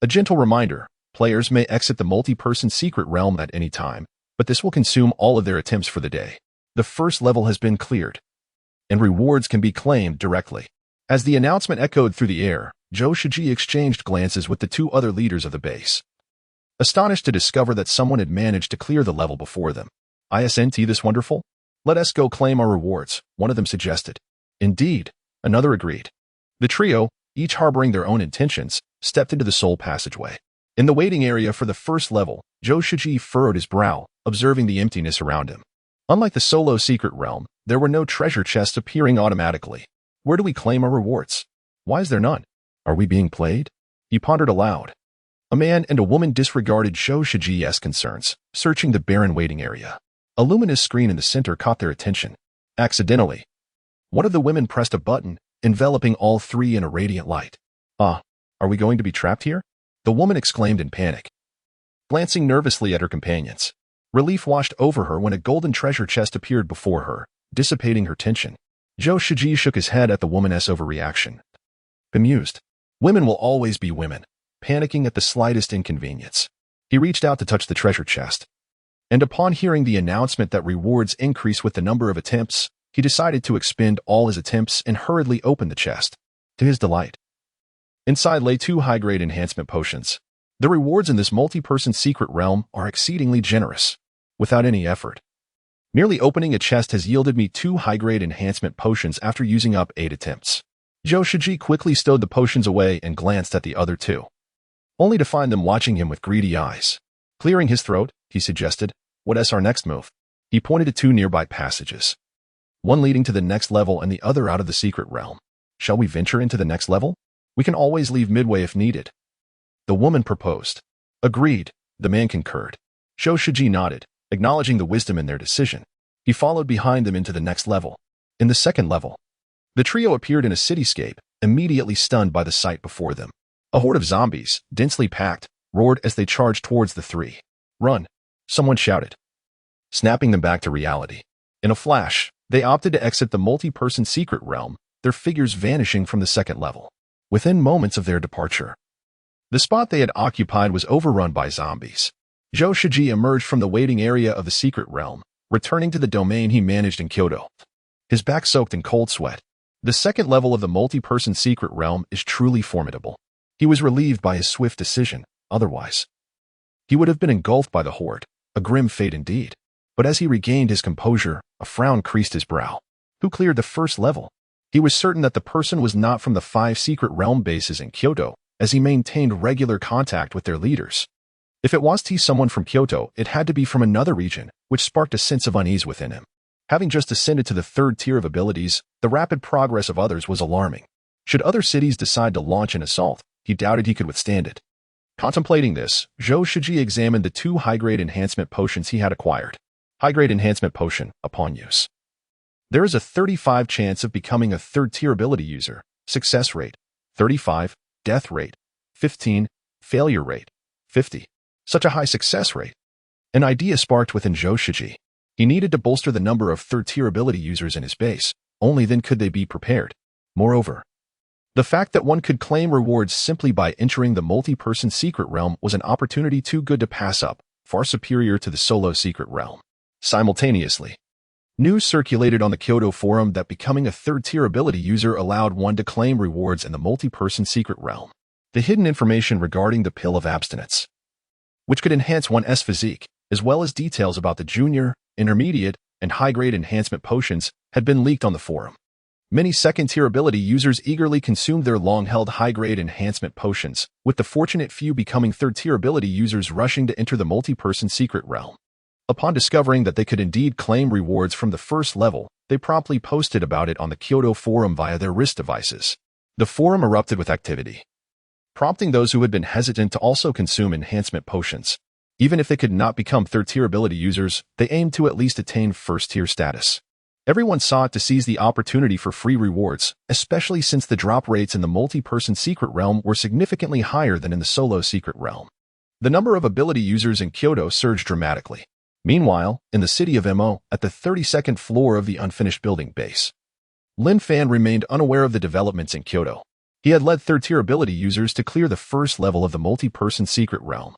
A gentle reminder, players may exit the multi-person secret realm at any time, but this will consume all of their attempts for the day. The first level has been cleared, and rewards can be claimed directly. As the announcement echoed through the air, Zhou Shiji exchanged glances with the 2 other leaders of the base, astonished to discover that someone had managed to clear the level before them. Isn't this wonderful? Let us go claim our rewards, one of them suggested. Indeed, another agreed. The trio, each harboring their own intentions, stepped into the soul passageway. In the waiting area for the first level, Zhou Shiji furrowed his brow, observing the emptiness around him. Unlike the solo secret realm, there were no treasure chests appearing automatically. Where do we claim our rewards? Why is there none? Are we being played? He pondered aloud. A man and a woman disregarded Zhou Shiji's concerns, searching the barren waiting area. A luminous screen in the center caught their attention. Accidentally, one of the women pressed a button, enveloping all 3 in a radiant light. Ah, are we going to be trapped here? The woman exclaimed in panic, glancing nervously at her companions. Relief washed over her when a golden treasure chest appeared before her, dissipating her tension. Zhou Shiji shook his head at the woman's overreaction. Bemused. Women will always be women, panicking at the slightest inconvenience. He reached out to touch the treasure chest, and upon hearing the announcement that rewards increase with the number of attempts, he decided to expend all his attempts and hurriedly opened the chest. To his delight, inside lay 2 high-grade enhancement potions. The rewards in this multi-person secret realm are exceedingly generous. Without any effort, Merely opening a chest has yielded me 2 high-grade enhancement potions after using up 8 attempts. Zhou Shiji quickly stowed the potions away and glanced at the other 2, only to find them watching him with greedy eyes. Clearing his throat, he suggested, "What's our next move?" He pointed to 2 nearby passages, one leading to the next level and the other out of the secret realm. "Shall we venture into the next level? We can always leave midway if needed," the woman proposed. "Agreed," the man concurred. Zhou Shiji nodded, acknowledging the wisdom in their decision. He followed behind them into the next level. In the second level, the trio appeared in a cityscape, immediately stunned by the sight before them. A horde of zombies, densely packed, roared as they charged towards the 3. "Run!" someone shouted, snapping them back to reality. In a flash, they opted to exit the multi-person secret realm, their figures vanishing from the second level. Within moments of their departure, the spot they had occupied was overrun by zombies. Zhou Shiji emerged from the waiting area of the secret realm, returning to the domain he managed in Kyoto, his back soaked in cold sweat. The second level of the multi-person secret realm is truly formidable. He was relieved by his swift decision, otherwise he would have been engulfed by the horde, a grim fate indeed. But as he regained his composure, a frown creased his brow. Who cleared the first level? He was certain that the person was not from the 5 secret realm bases in Kyoto, as he maintained regular contact with their leaders. If it was someone from Kyoto, it had to be from another region, which sparked a sense of unease within him. Having just ascended to the 3rd tier of abilities, the rapid progress of others was alarming. Should other cities decide to launch an assault, he doubted he could withstand it. Contemplating this, Zhou Shiji examined the 2 high-grade enhancement potions he had acquired. High-grade enhancement potion, upon use. There is a 35 chance of becoming a 3rd tier ability user. Success rate, 35. Death rate, 15. Failure rate, 50. Such a high success rate. An idea sparked within Zhou Shiji. He needed to bolster the number of 3rd tier ability users in his base. Only then could they be prepared. Moreover, the fact that one could claim rewards simply by entering the multi-person secret realm was an opportunity too good to pass up, far superior to the solo secret realm. Simultaneously, news circulated on the Kyoto forum that becoming a 3rd tier ability user allowed one to claim rewards in the multi-person secret realm. The hidden information regarding the pill of abstinence, which could enhance one's physique, as well as details about the junior, intermediate, and high-grade enhancement potions, had been leaked on the forum. Many 2nd tier ability users eagerly consumed their long-held high-grade enhancement potions, with the fortunate few becoming 3rd tier ability users rushing to enter the multi-person secret realm. Upon discovering that they could indeed claim rewards from the 1st level, they promptly posted about it on the Kyoto forum via their wrist devices. The forum erupted with activity, prompting those who had been hesitant to also consume enhancement potions. Even if they could not become 3rd tier ability users, they aimed to at least attain 1st tier status. Everyone sought to seize the opportunity for free rewards, especially since the drop rates in the multi-person secret realm were significantly higher than in the solo secret realm. The number of ability users in Kyoto surged dramatically. Meanwhile, in the city of Mo, at the 32nd floor of the unfinished building base, Lin Fan remained unaware of the developments in Kyoto. He had led 3rd tier ability users to clear the 1st level of the multi-person secret realm,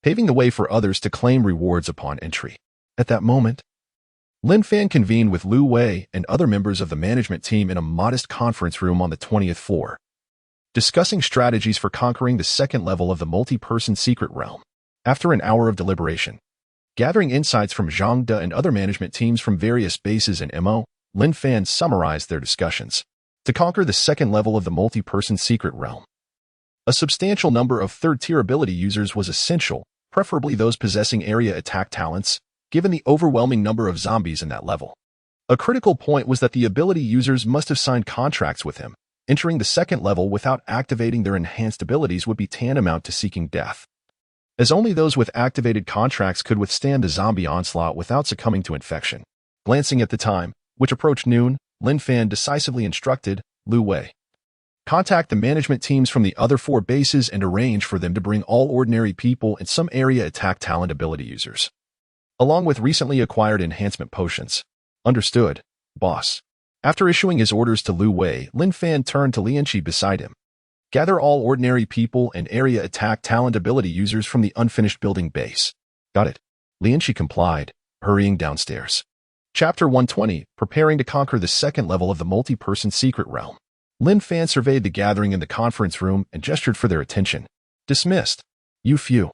paving the way for others to claim rewards upon entry. At that moment, Lin Fan convened with Lu Wei and other members of the management team in a modest conference room on the 20th floor, discussing strategies for conquering the 2nd level of the multi-person secret realm. After an hour of deliberation, gathering insights from Zhang De and other management teams from various bases in Mo, Lin Fan summarized their discussions. To conquer the 2nd level of the multi-person secret realm, a substantial number of 3rd tier ability users was essential, preferably those possessing area attack talents, given the overwhelming number of zombies in that level. A critical point was that the ability users must have signed contracts with him. Entering the 2nd level without activating their enhanced abilities would be tantamount to seeking death, as only those with activated contracts could withstand the zombie onslaught without succumbing to infection. Glancing at the time, which approached noon, Lin Fan decisively instructed Lu Wei, "Contact the management teams from the other 4 bases and arrange for them to bring all ordinary people and some area attack talent ability users, along with recently acquired enhancement potions." "Understood, boss." After issuing his orders to Lu Wei, Lin Fan turned to Lianqi beside him. "Gather all ordinary people and area attack talent ability users from the unfinished building base." "Got it." Lianqi complied, hurrying downstairs. Chapter 120, Preparing to Conquer the 2nd Level of the Multi-Person Secret Realm. Lin Fan surveyed the gathering in the conference room and gestured for their attention. "Dismissed. You few.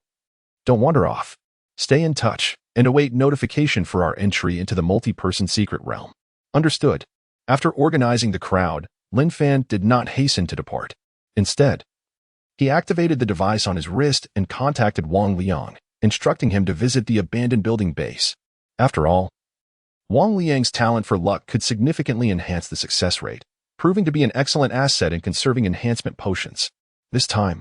Don't wander off. Stay in touch. and await notification for our entry into the multi-person secret realm. Understood. After organizing the crowd, Lin Fan did not hasten to depart. Instead, he activated the device on his wrist and contacted Wang Liang, instructing him to visit the abandoned building base. After all, Wang Liang's talent for luck could significantly enhance the success rate, proving to be an excellent asset in conserving enhancement potions. This time,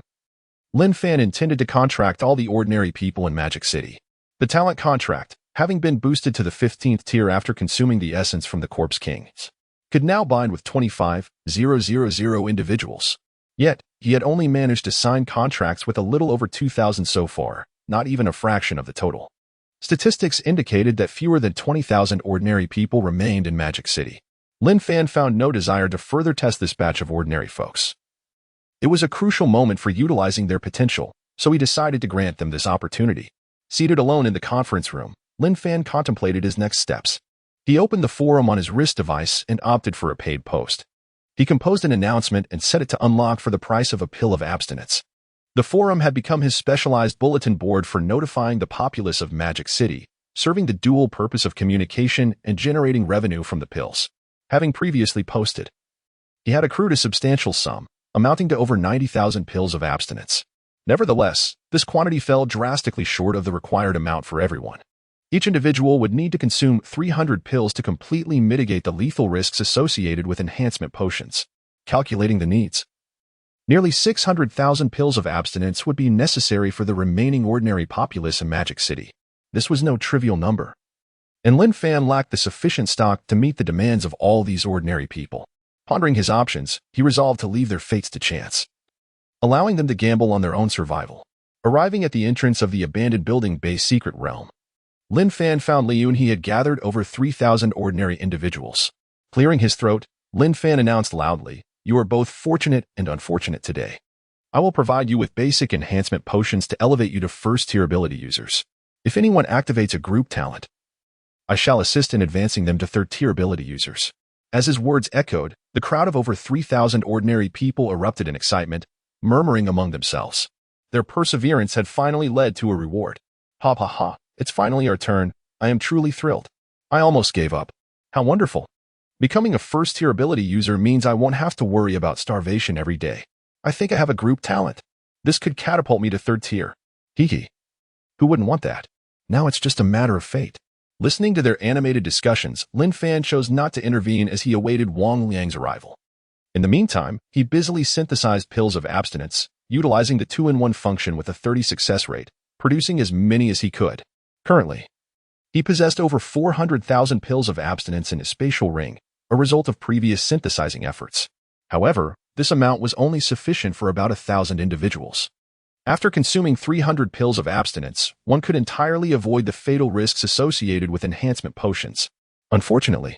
Lin Fan intended to contract all the ordinary people in Magic City. The talent contract, having been boosted to the 15th tier after consuming the essence from the Corpse Kings, could now bind with 25,000 individuals. Yet, he had only managed to sign contracts with a little over 2,000 so far, not even a fraction of the total. Statistics indicated that fewer than 20,000 ordinary people remained in Magic City. Lin Fan found no desire to further test this batch of ordinary folks. It was a crucial moment for utilizing their potential, so he decided to grant them this opportunity. Seated alone in the conference room, Lin Fan contemplated his next steps. He opened the forum on his wrist device and opted for a paid post. He composed an announcement and set it to unlock for the price of a pill of abstinence. The forum had become his specialized bulletin board for notifying the populace of Magic City, serving the dual purpose of communication and generating revenue from the pills. Having previously posted, he had accrued a substantial sum, amounting to over 90,000 pills of abstinence. Nevertheless, this quantity fell drastically short of the required amount for everyone. Each individual would need to consume 300 pills to completely mitigate the lethal risks associated with enhancement potions. Calculating the needs, nearly 600,000 pills of abstinence would be necessary for the remaining ordinary populace in Magic City. This was no trivial number, and Lin Fan lacked the sufficient stock to meet the demands of all these ordinary people. Pondering his options, he resolved to leave their fates to chance, allowing them to gamble on their own survival. Arriving at the entrance of the abandoned building base secret realm, Lin Fan found Liun he had gathered over 3,000 ordinary individuals. Clearing his throat, Lin Fan announced loudly, "You are both fortunate and unfortunate today. I will provide you with basic enhancement potions to elevate you to first-tier ability users. If anyone activates a group talent, I shall assist in advancing them to third-tier ability users." As his words echoed, the crowd of over 3,000 ordinary people erupted in excitement, murmuring among themselves. Their perseverance had finally led to a reward. Ha ha ha, it's finally our turn. I am truly thrilled. I almost gave up. How wonderful. Becoming a first-tier ability user means I won't have to worry about starvation every day. I think I have a group talent. This could catapult me to third tier. Hee hee. Who wouldn't want that? Now it's just a matter of fate. Listening to their animated discussions, Lin Fan chose not to intervene as he awaited Wang Liang's arrival. In the meantime, he busily synthesized pills of abstinence, utilizing the 2-in-1 function with a 30 success rate, producing as many as he could. Currently, he possessed over 400,000 pills of abstinence in his spatial ring, a result of previous synthesizing efforts. However, this amount was only sufficient for about 1,000 individuals. After consuming 300 pills of abstinence, one could entirely avoid the fatal risks associated with enhancement potions. Unfortunately,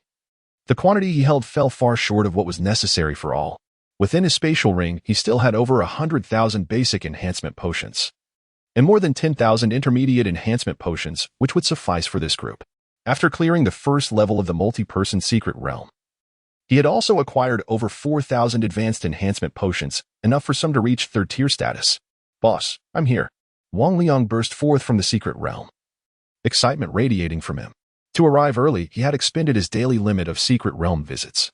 the quantity he held fell far short of what was necessary for all. Within his spatial ring, he still had over 100,000 basic enhancement potions, and more than 10,000 intermediate enhancement potions, which would suffice for this group. After clearing the first level of the multi-person secret realm, he had also acquired over 4,000 advanced enhancement potions, enough for some to reach third-tier status. "Boss, I'm here." Wang Liang burst forth from the secret realm, excitement radiating from him. To arrive early, he had expended his daily limit of secret realm visits,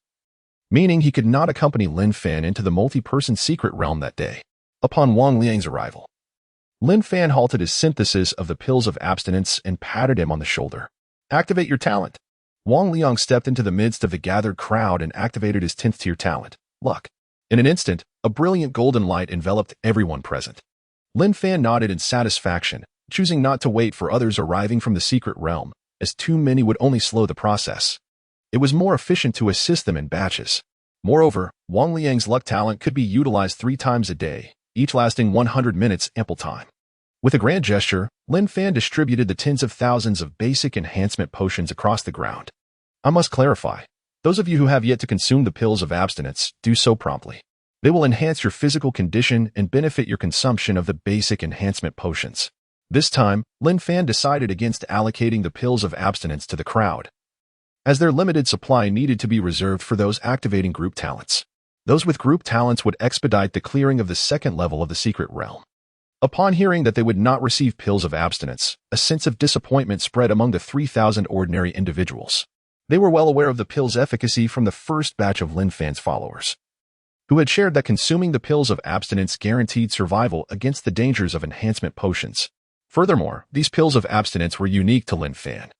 meaning he could not accompany Lin Fan into the multi-person secret realm that day. Upon Wang Liang's arrival, Lin Fan halted his synthesis of the pills of abstinence and patted him on the shoulder. "Activate your talent." Wang Liang stepped into the midst of the gathered crowd and activated his 10th tier talent, Luck. In an instant, a brilliant golden light enveloped everyone present. Lin Fan nodded in satisfaction, choosing not to wait for others arriving from the secret realm, as too many would only slow the process. It was more efficient to assist them in batches. Moreover, Wang Liang's luck talent could be utilized 3 times a day, each lasting 100 minutes, ample time. With a grand gesture, Lin Fan distributed the tens of thousands of basic enhancement potions across the ground. I must clarify, those of you who have yet to consume the pills of abstinence, do so promptly. They will enhance your physical condition and benefit your consumption of the basic enhancement potions. This time, Lin Fan decided against allocating the pills of abstinence to the crowd, as their limited supply needed to be reserved for those activating group talents. Those with group talents would expedite the clearing of the second level of the secret realm. Upon hearing that they would not receive pills of abstinence, a sense of disappointment spread among the 3,000 ordinary individuals. They were well aware of the pill's efficacy from the first batch of Lin Fan's followers, who had shared that consuming the pills of abstinence guaranteed survival against the dangers of enhancement potions. Furthermore, these pills of abstinence were unique to Lin Fan.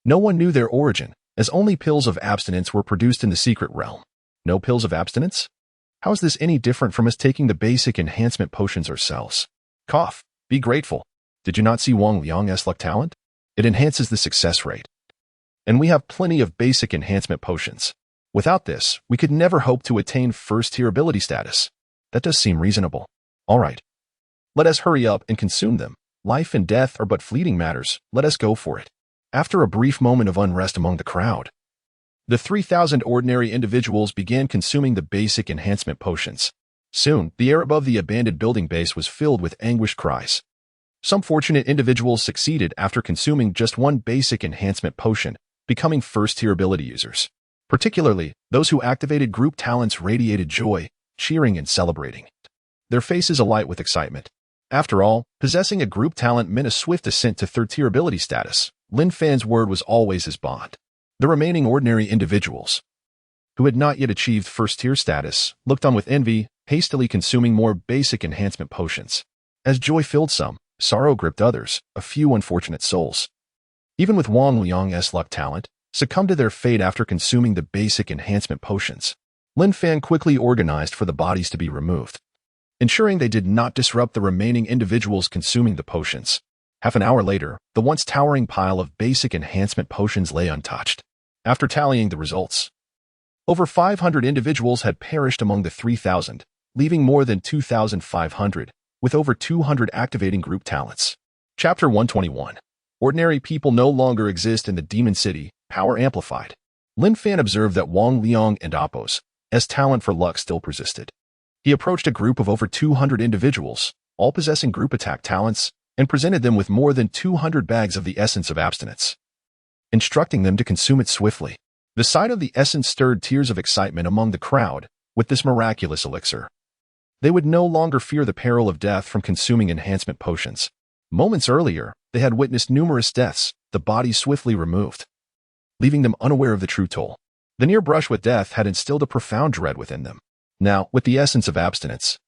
No one knew their origin, as only pills of abstinence were produced in the secret realm. No pills of abstinence? How is this any different from us taking the basic enhancement potions ourselves? Cough. Be grateful. Did you not see Wang Liang's luck talent? It enhances the success rate. And we have plenty of basic enhancement potions. Without this, we could never hope to attain first-tier ability status. That does seem reasonable. All right. Let us hurry up and consume them. Life and death are but fleeting matters. Let us go for it. After a brief moment of unrest among the crowd, the 3,000 ordinary individuals began consuming the basic enhancement potions. Soon, the air above the abandoned building base was filled with anguished cries. Some fortunate individuals succeeded after consuming just one basic enhancement potion, becoming first-tier ability users. Particularly, those who activated group talents radiated joy, cheering and celebrating, their faces alight with excitement. After all, possessing a group talent meant a swift ascent to third-tier ability status. Lin Fan's word was always his bond. The remaining ordinary individuals, who had not yet achieved first-tier status, looked on with envy, hastily consuming more basic enhancement potions. As joy filled some, sorrow gripped others, a few unfortunate souls, even with Wang Liang's luck talent, succumbed to their fate after consuming the basic enhancement potions. Lin Fan quickly organized for the bodies to be removed, ensuring they did not disrupt the remaining individuals consuming the potions. Half an hour later, the once towering pile of basic enhancement potions lay untouched. After tallying the results, over 500 individuals had perished among the 3,000, leaving more than 2,500, with over 200 activating group talents. Chapter 121. Ordinary people no longer exist in the Demon City, power amplified. Lin Fan observed that Wang Liang and Appo's talent for luck still persisted. He approached a group of over 200 individuals, all possessing group attack talents, and presented them with more than 200 bags of the essence of abstinence, instructing them to consume it swiftly. The sight of the essence stirred tears of excitement among the crowd. With this miraculous elixir, they would no longer fear the peril of death from consuming enhancement potions. Moments earlier, they had witnessed numerous deaths, the bodies swiftly removed, leaving them unaware of the true toll. The near brush with death had instilled a profound dread within them. Now, with the essence of abstinence,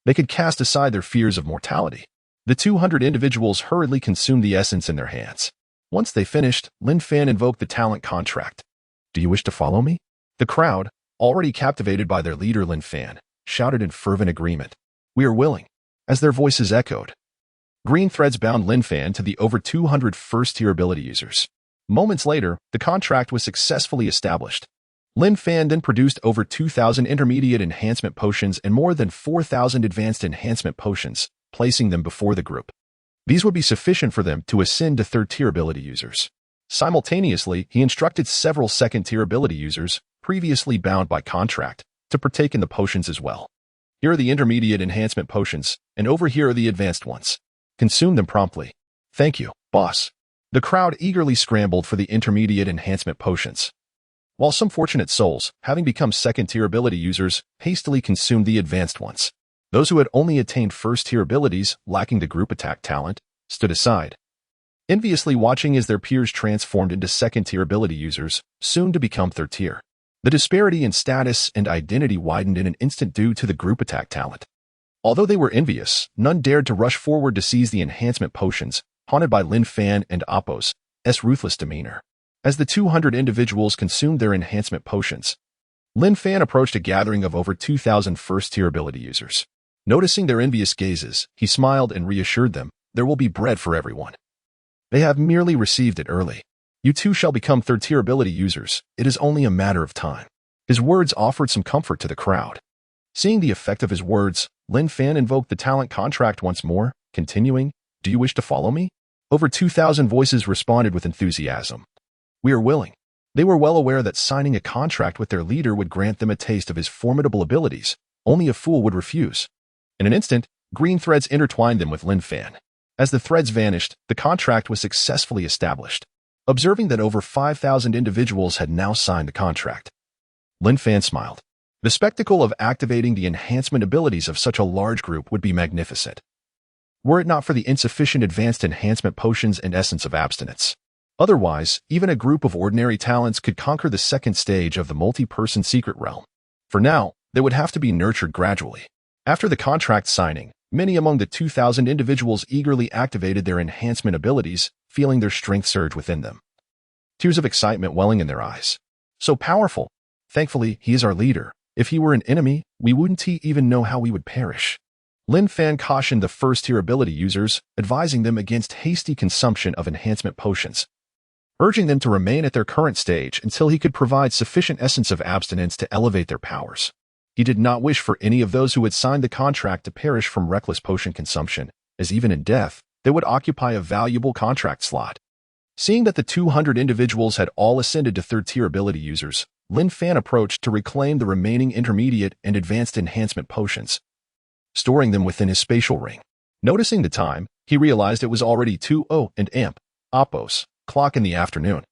they could cast aside their fears of mortality. The 200 individuals hurriedly consumed the essence in their hands. Once they finished, Lin Fan invoked the talent contract. Do you wish to follow me? The crowd, already captivated by their leader Lin Fan, shouted in fervent agreement. We are willing. As their voices echoed, green threads bound Lin Fan to the over 200 first-tier ability users. Moments later, the contract was successfully established. Lin Fan then produced over 2,000 intermediate enhancement potions and more than 4,000 advanced enhancement potions, placing them before the group. These would be sufficient for them to ascend to third-tier ability users. Simultaneously, he instructed several second-tier ability users, previously bound by contract, to partake in the potions as well. Here are the intermediate enhancement potions, and over here are the advanced ones. Consume them promptly. Thank you, boss. The crowd eagerly scrambled for the intermediate enhancement potions, while some fortunate souls, having become second-tier ability users, hastily consumed the advanced ones. Those who had only attained first-tier abilities, lacking the group attack talent, stood aside, enviously watching as their peers transformed into second-tier ability users, soon to become third-tier. The disparity in status and identity widened in an instant due to the group attack talent. Although they were envious, none dared to rush forward to seize the enhancement potions, haunted by Lin Fan and Appo's ruthless demeanor. As the 200 individuals consumed their enhancement potions, Lin Fan approached a gathering of over 2,000 first-tier ability users. Noticing their envious gazes, he smiled and reassured them, there will be bread for everyone. They have merely received it early. You too shall become third-tier ability users. It is only a matter of time. His words offered some comfort to the crowd. Seeing the effect of his words, Lin Fan invoked the talent contract once more, continuing, Do you wish to follow me? Over 2,000 voices responded with enthusiasm. We are willing. They were well aware that signing a contract with their leader would grant them a taste of his formidable abilities. Only a fool would refuse. In an instant, green threads intertwined them with Lin Fan. As the threads vanished, the contract was successfully established. Observing that over 5,000 individuals had now signed the contract, Lin Fan smiled. The spectacle of activating the enhancement abilities of such a large group would be magnificent. were it not for the insufficient advanced enhancement potions and essence of abstinence. Otherwise, even a group of ordinary talents could conquer the second stage of the multi-person secret realm. For now, they would have to be nurtured gradually. After the contract signing, many among the 2,000 individuals eagerly activated their enhancement abilities, feeling their strength surge within them. Tears of excitement welling in their eyes. So powerful. Thankfully, he is our leader. If he were an enemy, we wouldn't even know how we would perish. Lin Fan cautioned the first-tier ability users, advising them against hasty consumption of enhancement potions, urging them to remain at their current stage until he could provide sufficient essence of abstinence to elevate their powers. He did not wish for any of those who had signed the contract to perish from reckless potion consumption, as even in death, they would occupy a valuable contract slot. Seeing that the 200 individuals had all ascended to third-tier ability users, Lin Fan approached to reclaim the remaining intermediate and advanced enhancement potions, storing them within his spatial ring. Noticing the time, he realized it was already 2:00 and amp, Oppos, clock in the afternoon.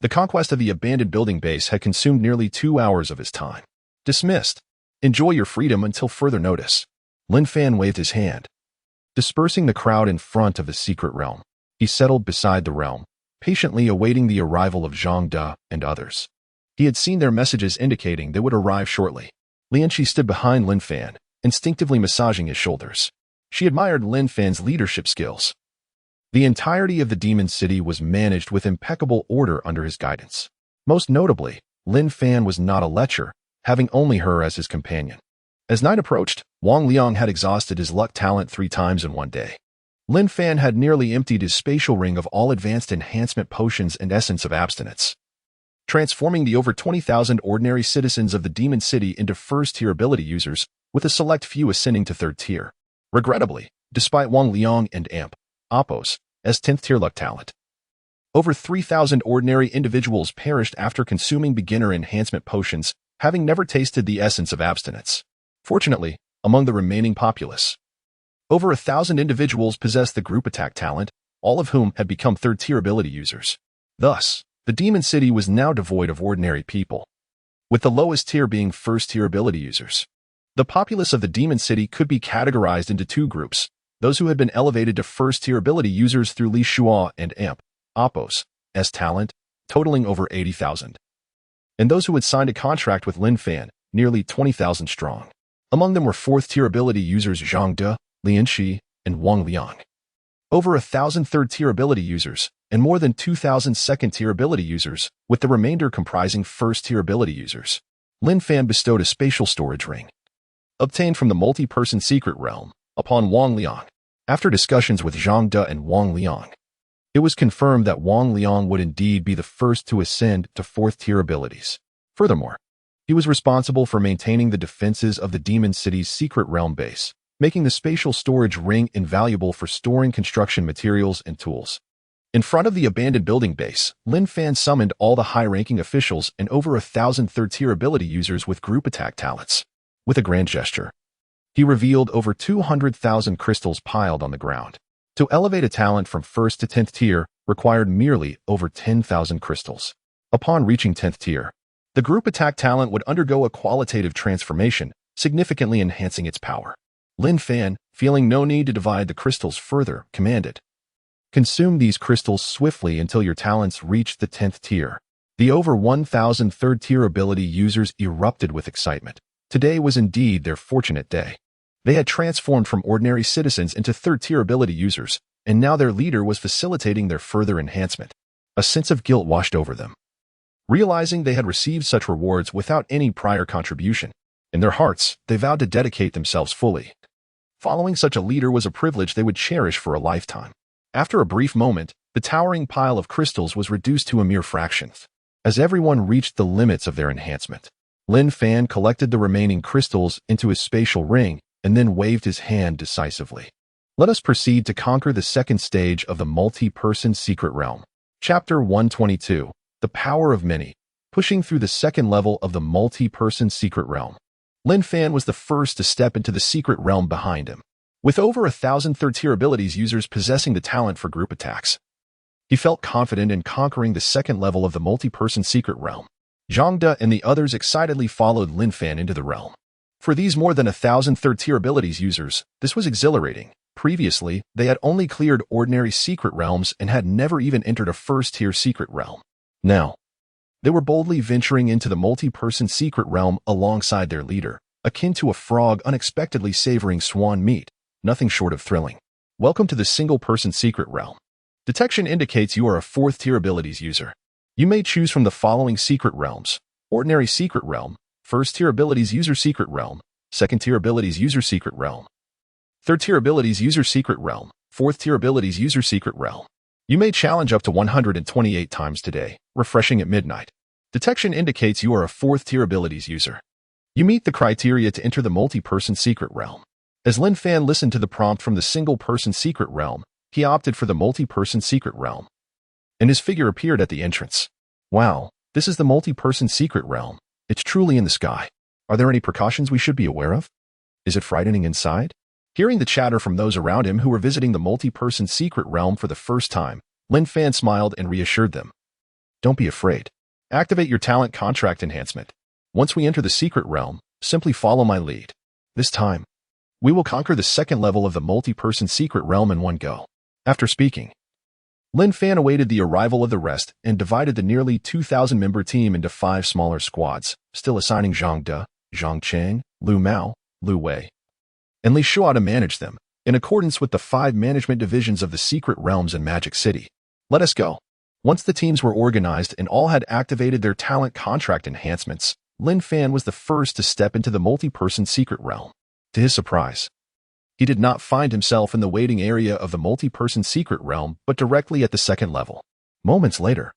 The conquest of the abandoned building base had consumed nearly 2 hours of his time. Dismissed. Enjoy your freedom until further notice. Lin Fan waved his hand. Dispersing the crowd in front of the secret realm, he settled beside the realm, patiently awaiting the arrival of Zhang De and others. He had seen their messages indicating they would arrive shortly. Lianqi stood behind Lin Fan, instinctively massaging his shoulders. She admired Lin Fan's leadership skills. The entirety of the demon city was managed with impeccable order under his guidance. Most notably, Lin Fan was not a lecher, having only her as his companion. As night approached, Wang Liang had exhausted his luck talent 3 times in one day. Lin Fan had nearly emptied his spatial ring of all advanced enhancement potions and essence of abstinence, transforming the over 20,000 ordinary citizens of the demon city into first-tier ability users, with a select few ascending to third tier. Regrettably, despite Wang Liang and amp, Oppos, as 10th-tier luck talent, over 3,000 ordinary individuals perished after consuming beginner enhancement potions, having never tasted the essence of abstinence. Fortunately, among the remaining populace, over 1,000 individuals possessed the group attack talent, all of whom had become third-tier ability users. Thus, the demon city was now devoid of ordinary people, with the lowest tier being first-tier ability users. The populace of the demon city could be categorized into 2 groups: those who had been elevated to first-tier ability users through Li Shua and amp, Oppos, as talent, totaling over 80,000, and those who had signed a contract with Lin Fan, nearly 20,000 strong. Among them were 4th-tier ability users Zhang De, Lianqi, and Wang Liang. Over 1,000 third-tier ability users, and more than 2,000 second-tier ability users, with the remainder comprising first-tier ability users. Lin Fan bestowed a spatial storage ring, obtained from the multi-person secret realm, upon Wang Liang. After discussions with Zhang De and Wang Liang, it was confirmed that Wang Liang would indeed be the first to ascend to 4th-tier abilities. Furthermore, he was responsible for maintaining the defenses of the demon city's secret realm base, making the spatial storage ring invaluable for storing construction materials and tools. In front of the abandoned building base, Lin Fan summoned all the high-ranking officials and over 1,000 third-tier ability users with group attack talents. With a grand gesture, he revealed over 200,000 crystals piled on the ground. To elevate a talent from 1st to 10th tier required merely over 10,000 crystals. Upon reaching 10th tier, the group attack talent would undergo a qualitative transformation, significantly enhancing its power. Lin Fan, feeling no need to divide the crystals further, commanded, "Consume these crystals swiftly until your talents reach the 10th tier." The over 1,000 third-tier ability users erupted with excitement. Today was indeed their fortunate day. They had transformed from ordinary citizens into third-tier ability users, and now their leader was facilitating their further enhancement. A sense of guilt washed over them, realizing they had received such rewards without any prior contribution. In their hearts, they vowed to dedicate themselves fully. Following such a leader was a privilege they would cherish for a lifetime. After a brief moment, the towering pile of crystals was reduced to a mere fraction. As everyone reached the limits of their enhancement, Lin Fan collected the remaining crystals into his spatial ring and then waved his hand decisively. Let us proceed to conquer the second stage of the multi-person secret realm. Chapter 122, The Power of Many, pushing through the second level of the multi-person secret realm. Lin Fan was the first to step into the secret realm behind him. With over 1,000 third-tier abilities users possessing the talent for group attacks, he felt confident in conquering the second level of the multi-person secret realm. Zhang De and the others excitedly followed Lin Fan into the realm. For these more than 1,000 third-tier abilities users, this was exhilarating, Previously, they had only cleared ordinary secret realms and had never even entered a first-tier secret realm. Now, they were boldly venturing into the multi-person secret realm alongside their leader, akin to a frog unexpectedly savoring swan meat, nothing short of thrilling. Welcome to the single-person secret realm. Detection indicates you are a fourth-tier abilities user. You may choose from the following secret realms: ordinary secret realm, first-tier abilities user secret realm, second-tier abilities user secret realm, third-tier abilities user secret realm, fourth-tier abilities user secret realm. You may challenge up to 128 times today, refreshing at midnight. Detection indicates you are a fourth-tier abilities user. You meet the criteria to enter the multi-person secret realm. As Lin Fan listened to the prompt from the single-person secret realm, he opted for the multi-person secret realm, and his figure appeared at the entrance. Wow, this is the multi-person secret realm. It's truly in the sky. Are there any precautions we should be aware of? Is it frightening inside? Hearing the chatter from those around him who were visiting the multi-person secret realm for the first time, Lin Fan smiled and reassured them. Don't be afraid. Activate your talent contract enhancement. Once we enter the secret realm, simply follow my lead. This time, we will conquer the second level of the multi-person secret realm in one go. After speaking, Lin Fan awaited the arrival of the rest and divided the nearly 2,000-member team into 5 smaller squads, still assigning Zhang De, Zhang Cheng, Lu Mao, Lu Wei, and Li Shua to manage them, in accordance with the 5 management divisions of the secret realms in Magic City. Let us go. Once the teams were organized and all had activated their talent contract enhancements, Lin Fan was the first to step into the multi-person secret realm. To his surprise, he did not find himself in the waiting area of the multi-person secret realm, but directly at the second level. Moments later,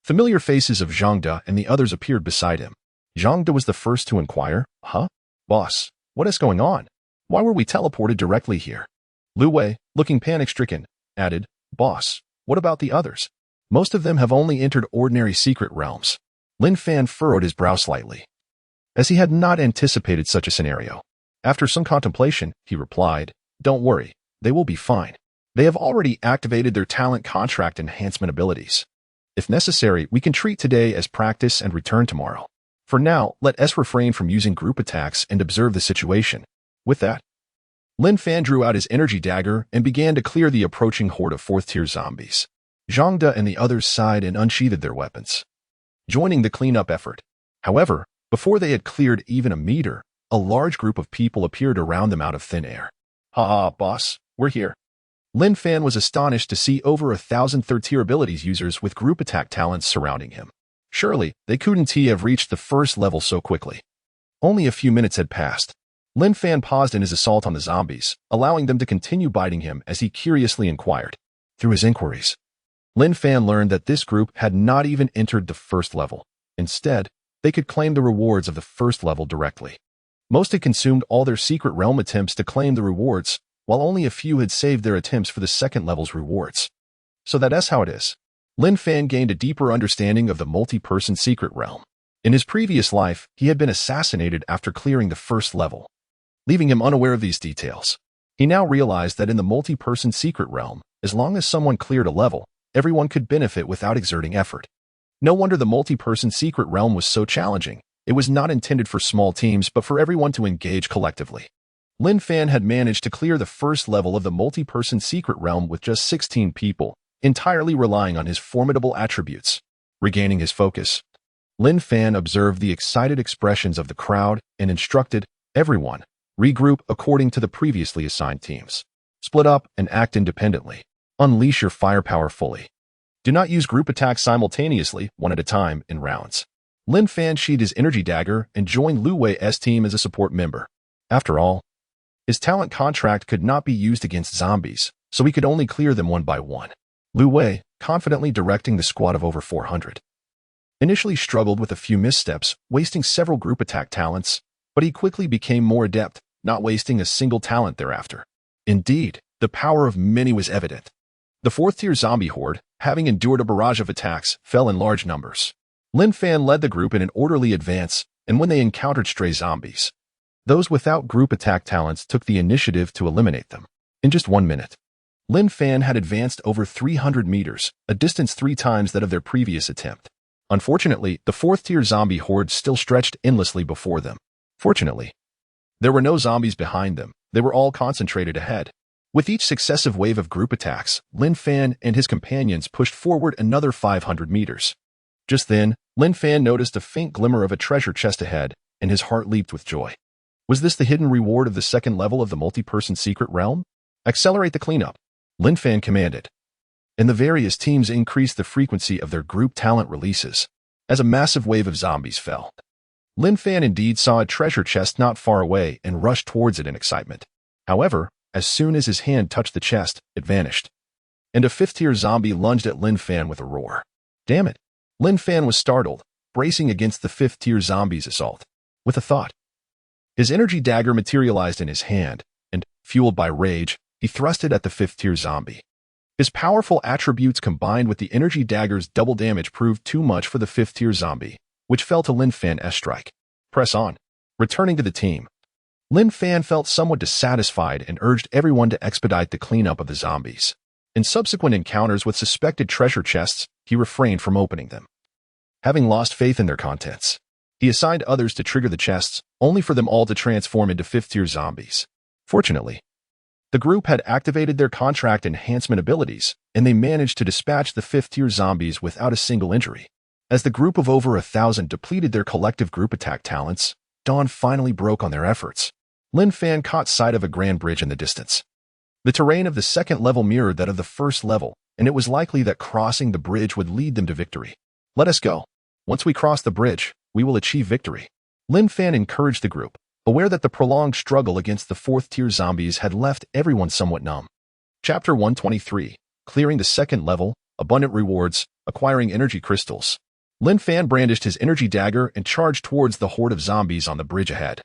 familiar faces of Zhang De and the others appeared beside him. Zhang De was the first to inquire, "Huh? Boss, what is going on? Why were we teleported directly here?" Lu Wei, looking panic-stricken, added, "Boss, what about the others? Most of them have only entered ordinary secret realms." Lin Fan furrowed his brow slightly, as he had not anticipated such a scenario. After some contemplation, he replied, "Don't worry, they will be fine. They have already activated their talent contract enhancement abilities. If necessary, we can treat today as practice and return tomorrow. For now, let us refrain from using group attacks and observe the situation." With that, Lin Fan drew out his energy dagger and began to clear the approaching horde of fourth-tier zombies. Zhang De and the others sighed and unsheathed their weapons, joining the cleanup effort. However, before they had cleared even a meter, a large group of people appeared around them out of thin air. "Ha, boss, we're here." Lin Fan was astonished to see over 1,000 third-tier abilities users with group attack talents surrounding him. Surely, they couldn't have reached the first level so quickly. Only a few minutes had passed. Lin Fan paused in his assault on the zombies, allowing them to continue biting him as he curiously inquired. Through his inquiries, Lin Fan learned that this group had not even entered the first level. Instead, they could claim the rewards of the first level directly. Most had consumed all their secret realm attempts to claim the rewards, while only a few had saved their attempts for the second level's rewards. So that's how it is. Lin Fan gained a deeper understanding of the multi-person secret realm. In his previous life, he had been assassinated after clearing the first level, leaving him unaware of these details. He now realized that in the multi-person secret realm, as long as someone cleared a level, everyone could benefit without exerting effort. No wonder the multi-person secret realm was so challenging. It was not intended for small teams, but for everyone to engage collectively. Lin Fan had managed to clear the first level of the multi-person secret realm with just 16 people, entirely relying on his formidable attributes. Regaining his focus, Lin Fan observed the excited expressions of the crowd and instructed everyone, regroup according to the previously assigned teams. Split up and act independently. Unleash your firepower fully. Do not use group attacks simultaneously, one at a time, in rounds. Lin Fan sheathed his energy dagger and joined Lu Wei's team as a support member. After all, his talent contract could not be used against zombies, so he could only clear them one by one. Lu Wei, confidently directing the squad of over 400, initially struggled with a few missteps, wasting several group attack talents, but he quickly became more adept, not wasting a single talent thereafter. Indeed, the power of many was evident. The fourth-tier zombie horde, having endured a barrage of attacks, fell in large numbers. Lin Fan led the group in an orderly advance, and when they encountered stray zombies, those without group attack talents took the initiative to eliminate them. In just 1 minute, Lin Fan had advanced over 300 meters, a distance 3 times that of their previous attempt. Unfortunately, the fourth-tier zombie horde still stretched endlessly before them. Fortunately, there were no zombies behind them. They were all concentrated ahead. With each successive wave of group attacks, Lin Fan and his companions pushed forward another 500 meters. Just then, Lin Fan noticed a faint glimmer of a treasure chest ahead, and his heart leaped with joy. Was this the hidden reward of the second level of the multi-person secret realm? Accelerate the cleanup, Lin Fan commanded. And the various teams increased the frequency of their group talent releases. As a massive wave of zombies fell, Lin Fan indeed saw a treasure chest not far away and rushed towards it in excitement. However, as soon as his hand touched the chest, it vanished. And a fifth-tier zombie lunged at Lin Fan with a roar. Damn it! Lin Fan was startled, bracing against the fifth-tier zombie's assault. With a thought, his energy dagger materialized in his hand, and, fueled by rage, he thrust it at the fifth-tier zombie. His powerful attributes combined with the energy dagger's double damage proved too much for the fifth-tier zombie, which fell to Lin Fan's strike. Press on. Returning to the team, Lin Fan felt somewhat dissatisfied and urged everyone to expedite the cleanup of the zombies. In subsequent encounters with suspected treasure chests, he refrained from opening them. Having lost faith in their contents, he assigned others to trigger the chests, only for them all to transform into fifth-tier zombies. Fortunately, the group had activated their contract enhancement abilities, and they managed to dispatch the fifth-tier zombies without a single injury. As the group of over 1,000 depleted their collective group attack talents, dawn finally broke on their efforts. Lin Fan caught sight of a grand bridge in the distance. The terrain of the second level mirrored that of the first level, and it was likely that crossing the bridge would lead them to victory. Let us go. Once we cross the bridge, we will achieve victory. Lin Fan encouraged the group, aware that the prolonged struggle against the fourth-tier zombies had left everyone somewhat numb. Chapter 123, Clearing the Second Level, Abundant Rewards, Acquiring Energy Crystals. Lin Fan brandished his energy dagger and charged towards the horde of zombies on the bridge ahead.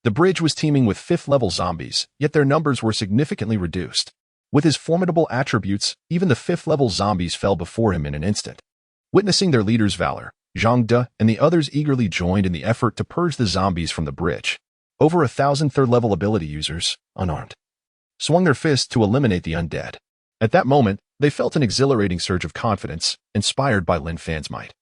The bridge was teeming with fifth-level zombies, yet their numbers were significantly reduced. With his formidable attributes, even the fifth-level zombies fell before him in an instant. Witnessing their leader's valor, Zhang De and the others eagerly joined in the effort to purge the zombies from the bridge. Over 1,000 third-level ability users, unarmed, swung their fists to eliminate the undead. At that moment, they felt an exhilarating surge of confidence, inspired by Lin Fan's might.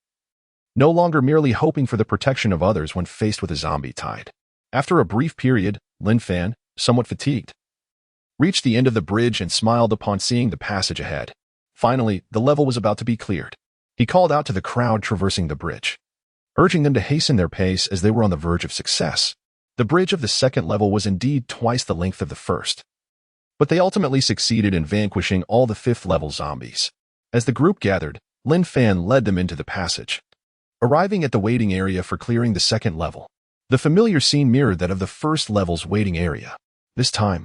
No longer merely hoping for the protection of others when faced with a zombie tide. After a brief period, Lin Fan, somewhat fatigued, reached the end of the bridge and smiled upon seeing the passage ahead. Finally, the level was about to be cleared. He called out to the crowd traversing the bridge, urging them to hasten their pace as they were on the verge of success. The bridge of the second level was indeed twice the length of the first, but they ultimately succeeded in vanquishing all the fifth-level zombies. As the group gathered, Lin Fan led them into the passage. Arriving at the waiting area for clearing the second level, the familiar scene mirrored that of the first level's waiting area. This time,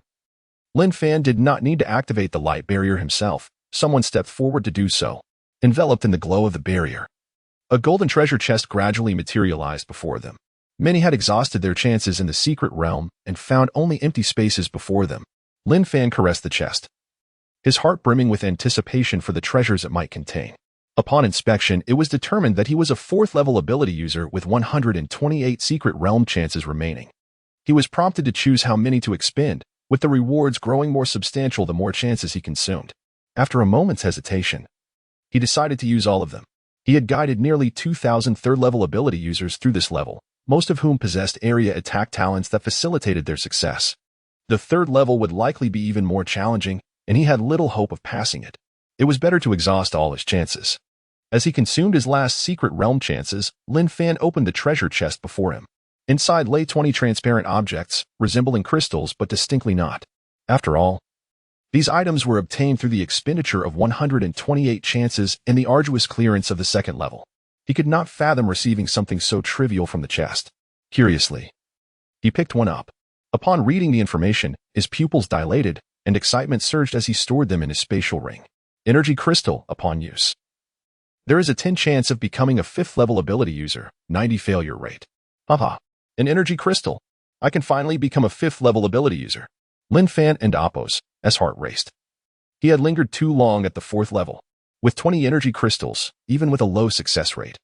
Lin Fan did not need to activate the light barrier himself. Someone stepped forward to do so. Enveloped in the glow of the barrier, a golden treasure chest gradually materialized before them. Many had exhausted their chances in the secret realm and found only empty spaces before them. Lin Fan caressed the chest, his heart brimming with anticipation for the treasures it might contain. Upon inspection, it was determined that he was a fourth-level ability user with 128 secret realm chances remaining. He was prompted to choose how many to expend, with the rewards growing more substantial the more chances he consumed. After a moment's hesitation, he decided to use all of them. He had guided nearly 2,000 third-level ability users through this level, most of whom possessed area attack talents that facilitated their success. The third level would likely be even more challenging, and he had little hope of passing it. It was better to exhaust all his chances. As he consumed his last secret realm chances, Lin Fan opened the treasure chest before him. Inside lay 20 transparent objects, resembling crystals but distinctly not. After all, these items were obtained through the expenditure of 128 chances and the arduous clearance of the second level. He could not fathom receiving something so trivial from the chest. Curiously, he picked one up. Upon reading the information, his pupils dilated, and excitement surged as he stored them in his spatial ring. Energy crystal upon use. There is a 10 chance of becoming a 5th-level ability user, 90 failure rate. Haha, an energy crystal. I can finally become a 5th-level ability user. Lin Fan and Appo's heart raced. He had lingered too long at the 4th level. With 20 energy crystals, even with a low success rate,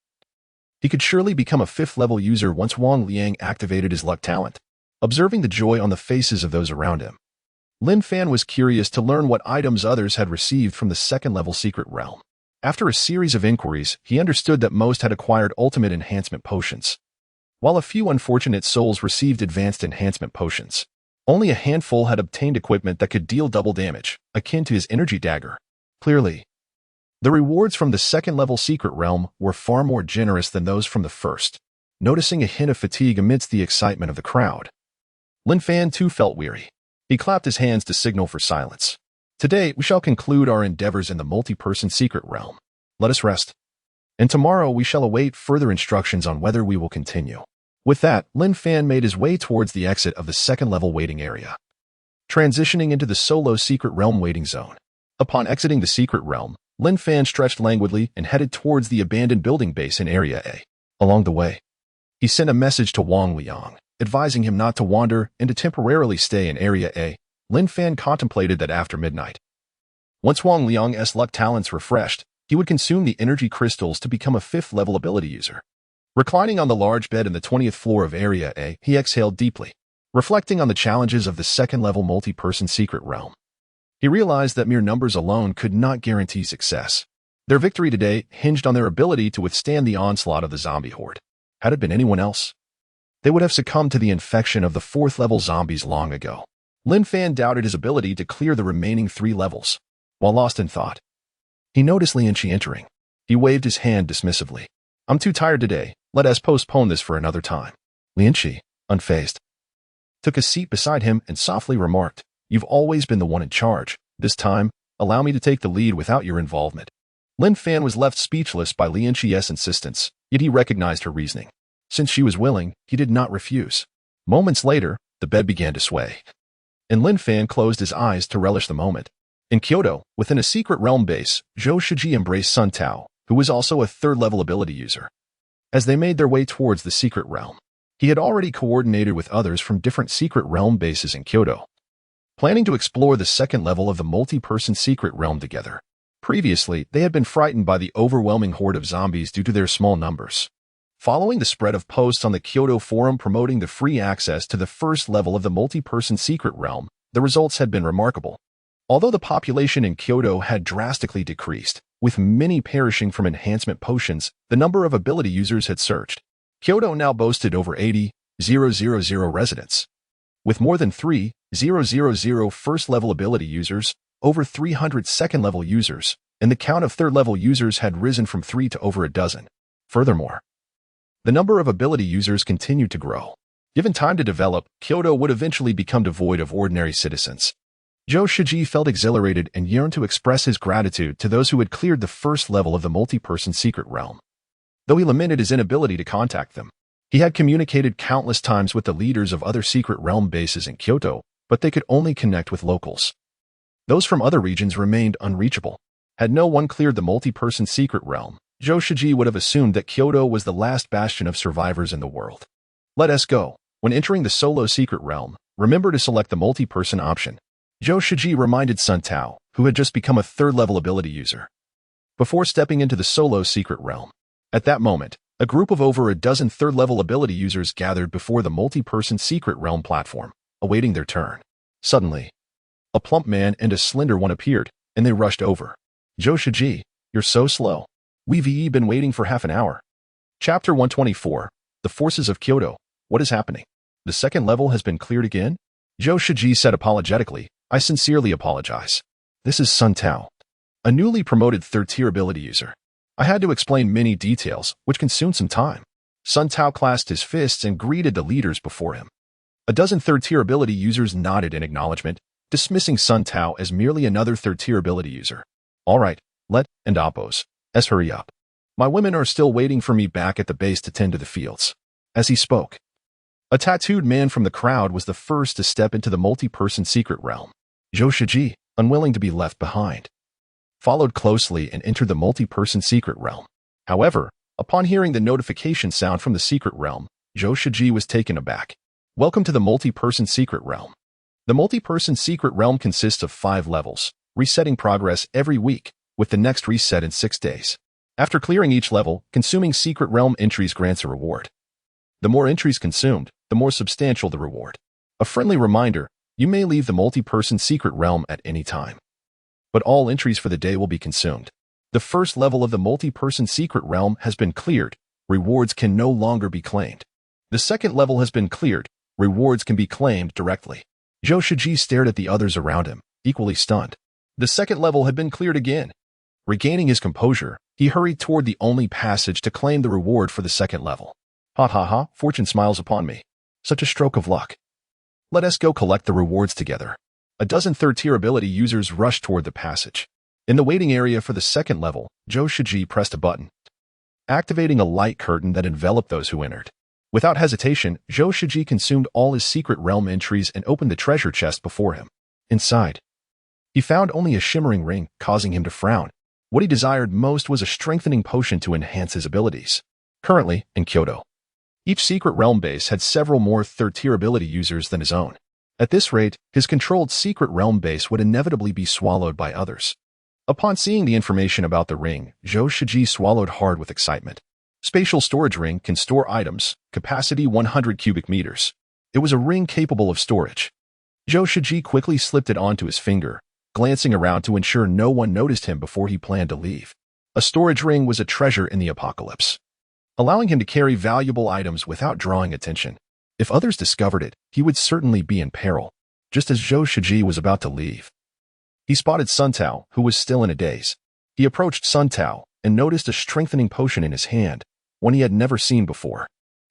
he could surely become a 5th-level user once Wang Liang activated his luck talent. Observing the joy on the faces of those around him, Lin Fan was curious to learn what items others had received from the 2nd-level secret realm. After a series of inquiries, he understood that most had acquired ultimate enhancement potions, while a few unfortunate souls received advanced enhancement potions. Only a handful had obtained equipment that could deal double damage, akin to his energy dagger. Clearly, the rewards from the second-level secret realm were far more generous than those from the first. Noticing a hint of fatigue amidst the excitement of the crowd, Lin Fan too felt weary. He clapped his hands to signal for silence. Today, we shall conclude our endeavors in the multi-person secret realm. Let us rest. And tomorrow we shall await further instructions on whether we will continue. With that, Lin Fan made his way towards the exit of the second-level waiting area, transitioning into the solo secret realm waiting zone. Upon exiting the secret realm, Lin Fan stretched languidly and headed towards the abandoned building base in Area A. Along the way, he sent a message to Wang Liang, advising him not to wander and to temporarily stay in Area A. Lin Fan contemplated that after midnight, once Wang Liang's luck talents refreshed, he would consume the energy crystals to become a 5th-level ability user. Reclining on the large bed in the 20th floor of Area A, he exhaled deeply, reflecting on the challenges of the second-level multi-person secret realm. He realized that mere numbers alone could not guarantee success. Their victory today hinged on their ability to withstand the onslaught of the zombie horde. Had it been anyone else, they would have succumbed to the infection of the 4th-level zombies long ago. Lin Fan doubted his ability to clear the remaining 3 levels. While lost in thought, he noticed Lin Fan entering. He waved his hand dismissively. "I'm too tired today. Let us postpone this for another time." Lin Fan, unfazed, took a seat beside him and softly remarked, "You've always been the one in charge. This time, allow me to take the lead without your involvement." Lin Fan was left speechless by Lin Fan's insistence, yet he recognized her reasoning. Since she was willing, he did not refuse. Moments later, the bed began to sway, and Lin Fan closed his eyes to relish the moment. In Kyoto, within a secret realm base, Zhou Shiji embraced Sun Tao, who was also a 3rd-level ability user. As they made their way towards the secret realm, he had already coordinated with others from different secret realm bases in Kyoto, planning to explore the second level of the multi-person secret realm together. Previously, they had been frightened by the overwhelming horde of zombies due to their small numbers. Following the spread of posts on the Kyoto forum promoting the free access to the first level of the multi-person secret realm, the results had been remarkable. Although the population in Kyoto had drastically decreased, with many perishing from enhancement potions, the number of ability users had surged. Kyoto now boasted over 80,000 residents, with more than 3,000 first-level ability users, over 300 second-level users, and the count of third-level users had risen from 3 to over a dozen. Furthermore, the number of ability users continued to grow. Given time to develop, Kyoto would eventually become devoid of ordinary citizens. Zhou Shiji felt exhilarated and yearned to express his gratitude to those who had cleared the first level of the multi-person secret realm. Though he lamented his inability to contact them, he had communicated countless times with the leaders of other secret realm bases in Kyoto, but they could only connect with locals. Those from other regions remained unreachable. Had no one cleared the multi-person secret realm, Zhou Shiji would have assumed that Kyoto was the last bastion of survivors in the world. Let us go. When entering the solo secret realm, remember to select the multi-person option. Zhou Shiji reminded Sun Tao, who had just become a 3rd-level ability user, before stepping into the solo secret realm. At that moment, a group of over a dozen 3rd-level ability users gathered before the multi-person secret realm platform, awaiting their turn. Suddenly, a plump man and a slender one appeared, and they rushed over. "Zhou Shiji, you're so slow. We've been waiting for half an hour." Chapter 124, The Forces of Kyoto. What is happening? The second level has been cleared again? Zhou Shiji said apologetically, "I sincerely apologize. This is Sun Tao, a newly promoted 3rd-tier ability user. I had to explain many details, which consumed some time." Sun Tao clasped his fists and greeted the leaders before him. A dozen 3rd-tier ability users nodded in acknowledgement, dismissing Sun Tao as merely another 3rd-tier ability user. "All right, let's hurry up. My women are still waiting for me back at the base to tend to the fields." As he spoke, a tattooed man from the crowd was the first to step into the multi-person secret realm. Zhou Shiji, unwilling to be left behind, followed closely and entered the multi-person secret realm. However, upon hearing the notification sound from the secret realm, Zhou Shiji was taken aback. Welcome to the multi-person secret realm. The multi-person secret realm consists of 5 levels, resetting progress every week, with the next reset in 6 days. After clearing each level, consuming secret realm entries grants a reward. The more entries consumed, the more substantial the reward. A friendly reminder, you may leave the multi-person secret realm at any time, but all entries for the day will be consumed. The first level of the multi-person secret realm has been cleared. Rewards can no longer be claimed. The second level has been cleared. Rewards can be claimed directly. Zhou Shiji stared at the others around him, equally stunned. The second level had been cleared again. Regaining his composure, he hurried toward the only passage to claim the reward for the second level. Ha ha ha, fortune smiles upon me. Such a stroke of luck. Let us go collect the rewards together. A dozen third-tier ability users rushed toward the passage. In the waiting area for the second level, Zhou Shiji pressed a button, activating a light curtain that enveloped those who entered. Without hesitation, Zhou Shiji consumed all his secret realm entries and opened the treasure chest before him. Inside, he found only a shimmering ring, causing him to frown. What he desired most was a strengthening potion to enhance his abilities. Currently, in Kyoto, each secret realm base had several more third-tier ability users than his own. At this rate, his controlled secret realm base would inevitably be swallowed by others. Upon seeing the information about the ring, Zhou Shiji swallowed hard with excitement. Spatial storage ring can store items, capacity 100 cubic meters. It was a ring capable of storage. Zhou Shiji quickly slipped it onto his finger, glancing around to ensure no one noticed him before he planned to leave. A storage ring was a treasure in the apocalypse, allowing him to carry valuable items without drawing attention. If others discovered it, he would certainly be in peril. Just as Zhou Shiji was about to leave, he spotted Sun Tao, who was still in a daze. He approached Sun Tao and noticed a strengthening potion in his hand, one he had never seen before.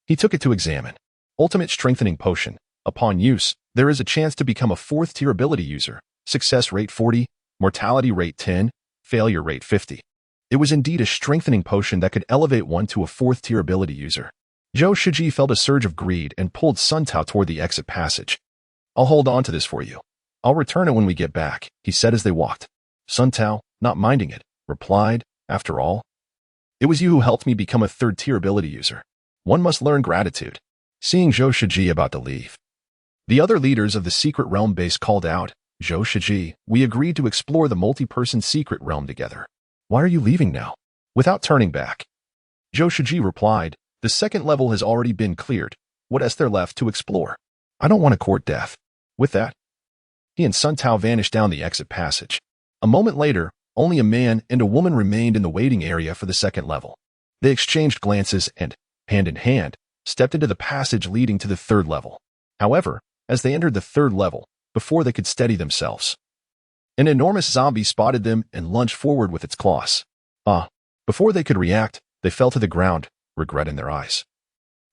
He took it to examine. Ultimate Strengthening Potion. Upon use, there is a chance to become a fourth-tier ability user. Success rate 40, mortality rate 10, failure rate 50. It was indeed a strengthening potion that could elevate one to a fourth-tier ability user. Zhou Shiji felt a surge of greed and pulled Sun Tao toward the exit passage. I'll hold on to this for you. I'll return it when we get back, he said as they walked. Sun Tao, not minding it, replied, after all, it was you who helped me become a third-tier ability user. One must learn gratitude. Seeing Zhou Shiji about to leave, the other leaders of the secret realm base called out, Zhou Shiji, we agreed to explore the multi-person secret realm together. Why are you leaving now? Without turning back, Zhou Shiji replied, the second level has already been cleared. What is there left to explore? I don't want to court death. With that, he and Sun Tao vanished down the exit passage. A moment later, only a man and a woman remained in the waiting area for the second level. They exchanged glances and, hand in hand, stepped into the passage leading to the third level. However, as they entered the third level, before they could steady themselves, an enormous zombie spotted them and lunged forward with its claws. Before they could react, they fell to the ground, regret in their eyes.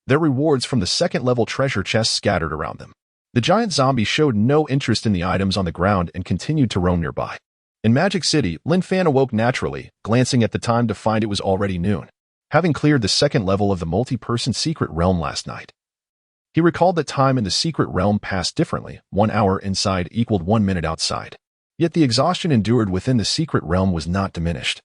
Their rewards from the second-level treasure chest scattered around them. The giant zombie showed no interest in the items on the ground and continued to roam nearby. In Magic City, Lin Fan awoke naturally, glancing at the time to find it was already noon. Having cleared the second level of the multi-person secret realm last night, he recalled that time in the secret realm passed differently. 1 hour inside equaled 1 minute outside. Yet the exhaustion endured within the secret realm was not diminished,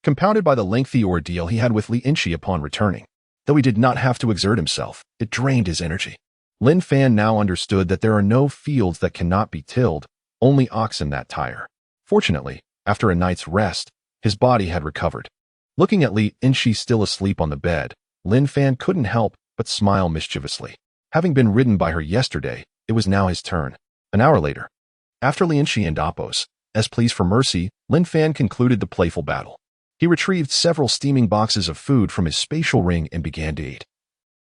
compounded by the lengthy ordeal he had with Lin Fan upon returning. Though he did not have to exert himself, it drained his energy. Lin Fan now understood that there are no fields that cannot be tilled, only oxen that tire. Fortunately, after a night's rest, his body had recovered. Looking at Lin Fan still asleep on the bed, Lin Fan couldn't help but smile mischievously. Having been ridden by her yesterday, it was now his turn. An hour later, after Lin Fan and Appos, as pleas for mercy, Lin Fan concluded the playful battle. He retrieved several steaming boxes of food from his spatial ring and began to eat,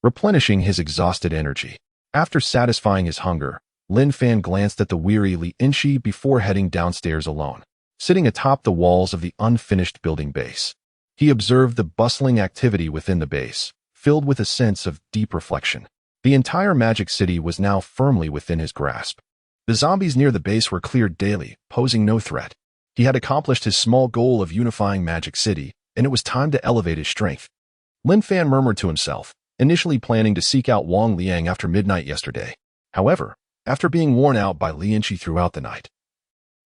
replenishing his exhausted energy. After satisfying his hunger, Lin Fan glanced at the weary Lin Fan before heading downstairs alone. Sitting atop the walls of the unfinished building base, he observed the bustling activity within the base, filled with a sense of deep reflection. The entire Magic City was now firmly within his grasp. The zombies near the base were cleared daily, posing no threat. He had accomplished his small goal of unifying Magic City, and it was time to elevate his strength. Lin Fan murmured to himself, initially planning to seek out Wang Liang after midnight yesterday. However, after being worn out by Lin Fan throughout the night,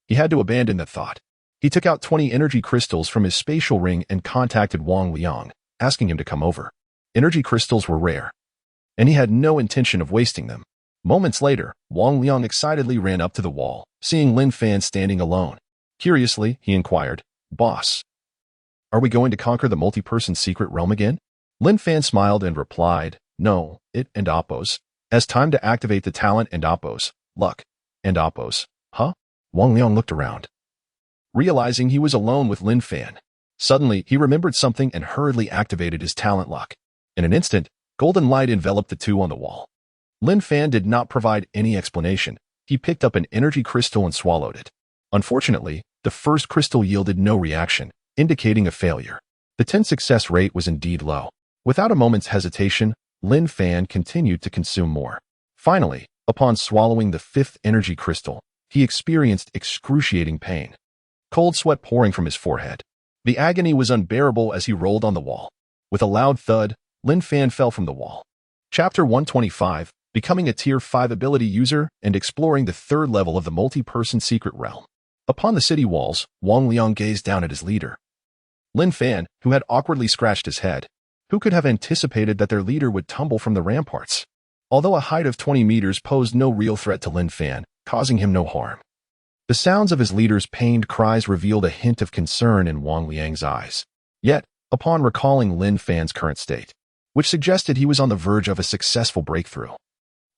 he had to abandon that thought. He took out 20 energy crystals from his spatial ring and contacted Wang Liang, asking him to come over. Energy crystals were rare, and he had no intention of wasting them. Moments later, Wang Liang excitedly ran up to the wall, seeing Lin Fan standing alone. Curiously, he inquired, Boss, are we going to conquer the multi-person secret realm again? Lin Fan smiled and replied, No, it and Appos. As time to activate the talent and Appos, luck, and Appos. Huh? Wang Liang looked around, realizing he was alone with Lin Fan. Suddenly, he remembered something and hurriedly activated his talent luck. In an instant, golden light enveloped the two on the wall. Lin Fan did not provide any explanation. He picked up an energy crystal and swallowed it. Unfortunately, the first crystal yielded no reaction, indicating a failure. The 10 success rate was indeed low. Without a moment's hesitation, Lin Fan continued to consume more. Finally, upon swallowing the 5th energy crystal, he experienced excruciating pain. Cold sweat pouring from his forehead. The agony was unbearable as he rolled on the wall. With a loud thud, Lin Fan fell from the wall. Chapter 125, Becoming a Tier 5 Ability User and Exploring the 3rd Level of the Multi-Person Secret Realm. Upon the city walls, Wang Liang gazed down at his leader. Lin Fan, who had awkwardly scratched his head. Who could have anticipated that their leader would tumble from the ramparts? Although a height of 20 meters posed no real threat to Lin Fan, causing him no harm. The sounds of his leader's pained cries revealed a hint of concern in Wang Liang's eyes. Yet, upon recalling Lin Fan's current state, which suggested he was on the verge of a successful breakthrough,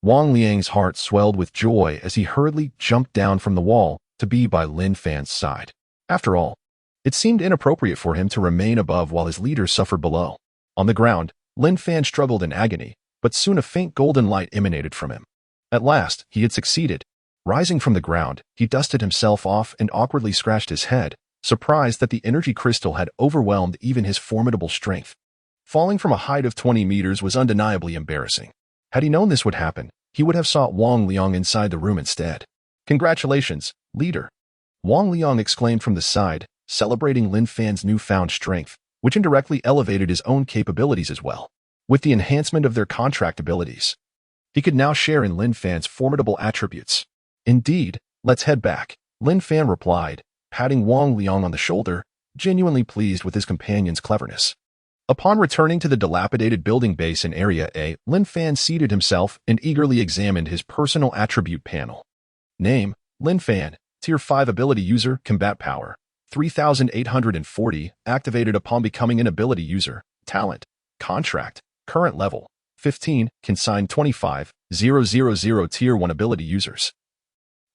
Wang Liang's heart swelled with joy as he hurriedly jumped down from the wall to be by Lin Fan's side. After all, it seemed inappropriate for him to remain above while his leader suffered below. On the ground, Lin Fan struggled in agony, but soon a faint golden light emanated from him. At last, he had succeeded. Rising from the ground, he dusted himself off and awkwardly scratched his head, surprised that the energy crystal had overwhelmed even his formidable strength. Falling from a height of 20 meters was undeniably embarrassing. Had he known this would happen, he would have sought Wang Liang inside the room instead. "Congratulations, leader!" Wang Liang exclaimed from the side, celebrating Lin Fan's newfound strength, which indirectly elevated his own capabilities as well. With the enhancement of their contract abilities, he could now share in Lin Fan's formidable attributes. "Indeed, let's head back," Lin Fan replied, patting Wang Liang on the shoulder, genuinely pleased with his companion's cleverness. Upon returning to the dilapidated building base in Area A, Lin Fan seated himself and eagerly examined his personal attribute panel. Name, Lin Fan, Tier 5 Ability User, Combat Power, 3,840, activated upon becoming an ability user. Talent, Contract, Current Level, 15, consigned 25,000 Tier 1 Ability Users.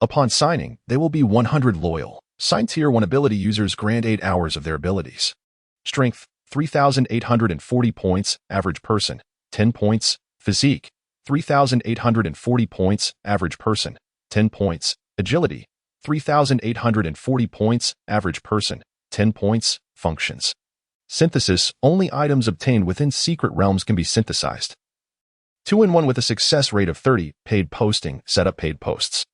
Upon signing, they will be 100 loyal. Signed Tier 1 Ability Users grant 8 hours of their abilities. Strength, 3,840 points, average person, 10 points. Physique, 3,840 points, average person, 10 points. Agility, 3,840 points, average person, 10 points. Functions. Synthesis, only items obtained within secret realms can be synthesized. 2-in-1 with a success rate of 30, paid posting, set up paid posts.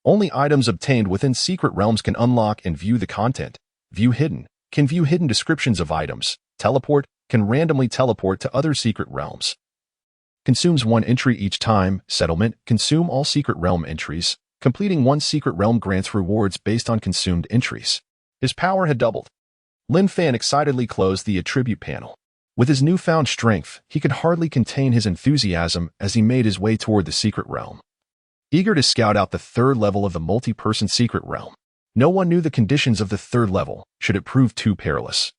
Only items obtained within secret realms can unlock and view the content. View hidden, can view hidden descriptions of items. Teleport, can randomly teleport to other secret realms. Consumes 1 entry each time. Settlement, consume all secret realm entries. Completing 1 secret realm grants rewards based on consumed entries. His power had doubled. Lin Fan excitedly closed the attribute panel. With his newfound strength, he could hardly contain his enthusiasm as he made his way toward the secret realm. Eager to scout out the 3rd level of the multi-person secret realm. No one knew the conditions of the 3rd level, should it prove too perilous.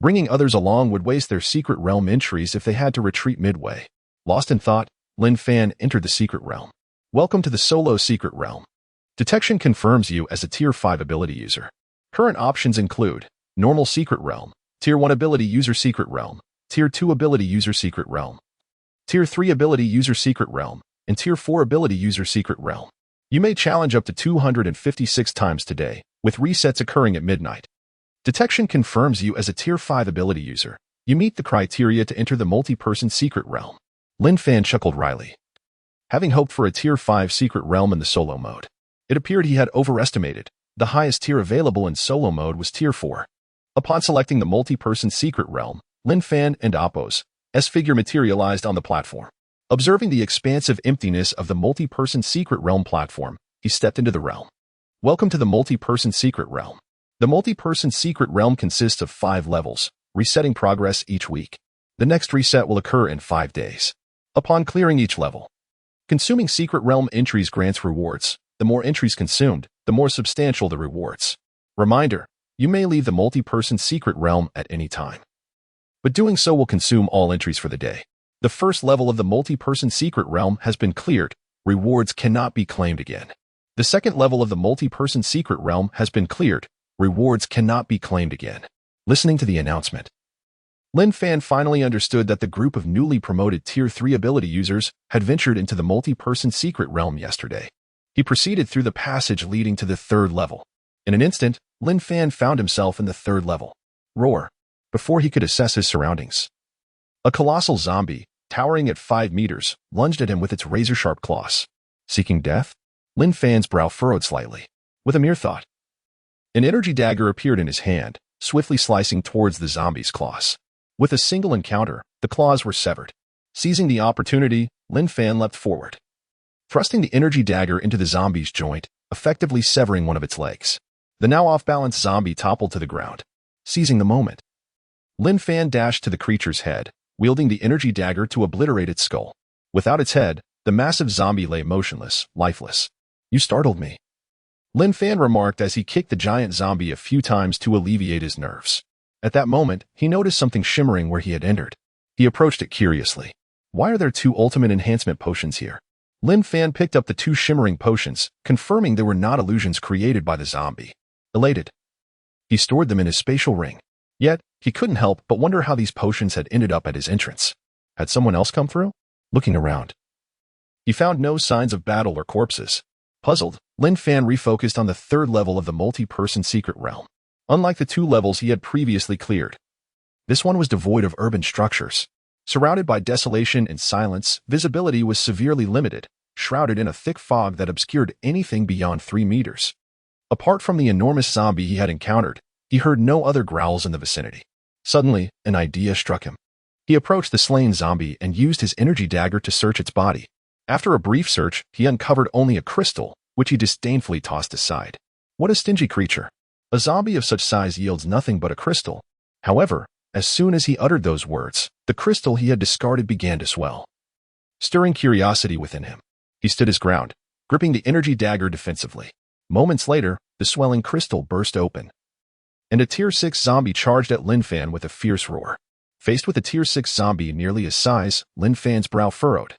Bringing others along would waste their secret realm entries if they had to retreat midway. Lost in thought, Lin Fan entered the secret realm. Welcome to the solo secret realm. Detection confirms you as a Tier 5 ability user. Current options include Normal Secret Realm, Tier 1 Ability User Secret Realm, Tier 2 Ability User Secret Realm, Tier 3 Ability User Secret Realm, and Tier 4 Ability User Secret Realm. You may challenge up to 256 times today, with resets occurring at midnight. Detection confirms you as a Tier 5 ability user. You meet the criteria to enter the multi-person secret realm. Lin Fan chuckled wryly. Having hoped for a Tier 5 secret realm in the solo mode, it appeared he had overestimated. The highest tier available in solo mode was Tier 4. Upon selecting the multi-person secret realm, Lin Fan and Appo's figure materialized on the platform. Observing the expansive emptiness of the multi-person secret realm platform, he stepped into the realm. Welcome to the multi-person secret realm. The multi-person secret realm consists of 5 levels, resetting progress each week. The next reset will occur in 5 days. Upon clearing each level, consuming secret realm entries grants rewards. The more entries consumed, the more substantial the rewards. Reminder, you may leave the multi-person secret realm at any time, but doing so will consume all entries for the day. The first level of the multi-person secret realm has been cleared. Rewards cannot be claimed again. The second level of the multi-person secret realm has been cleared. Rewards cannot be claimed again. Listening to the announcement, Lin Fan finally understood that the group of newly promoted Tier 3 ability users had ventured into the multi-person secret realm yesterday. He proceeded through the passage leading to the third level. In an instant, Lin Fan found himself in the third level. Roar! Before he could assess his surroundings, a colossal zombie, towering at 5 meters, lunged at him with its razor-sharp claws. Seeking death? Lin Fan's brow furrowed slightly. With a mere thought, an energy dagger appeared in his hand, swiftly slicing towards the zombie's claws. With a single encounter, the claws were severed. Seizing the opportunity, Lin Fan leapt forward, thrusting the energy dagger into the zombie's joint, effectively severing one of its legs. The now off-balance zombie toppled to the ground. Seizing the moment, Lin Fan dashed to the creature's head, wielding the energy dagger to obliterate its skull. Without its head, the massive zombie lay motionless, lifeless. "You startled me," Lin Fan remarked as he kicked the giant zombie a few times to alleviate his nerves. At that moment, he noticed something shimmering where he had entered. He approached it curiously. "Why are there 2 ultimate enhancement potions here?" Lin Fan picked up the 2 shimmering potions, confirming they were not illusions created by the zombie. Elated, he stored them in his spatial ring. Yet, he couldn't help but wonder how these potions had ended up at his entrance. Had someone else come through? Looking around, he found no signs of battle or corpses. Puzzled, Lin Fan refocused on the third level of the multi-person secret realm. Unlike the 2 levels he had previously cleared, this one was devoid of urban structures. Surrounded by desolation and silence, visibility was severely limited, shrouded in a thick fog that obscured anything beyond 3 meters. Apart from the enormous zombie he had encountered, he heard no other growls in the vicinity. Suddenly, an idea struck him. He approached the slain zombie and used his energy dagger to search its body. After a brief search, he uncovered only a crystal, which he disdainfully tossed aside. What a stingy creature! A zombie of such size yields nothing but a crystal. However, as soon as he uttered those words, the crystal he had discarded began to swell. Stirring curiosity within him, he stood his ground, gripping the energy dagger defensively. Moments later, the swelling crystal burst open, and a Tier 6 zombie charged at Lin Fan with a fierce roar. Faced with a Tier 6 zombie nearly his size, Lin Fan's brow furrowed.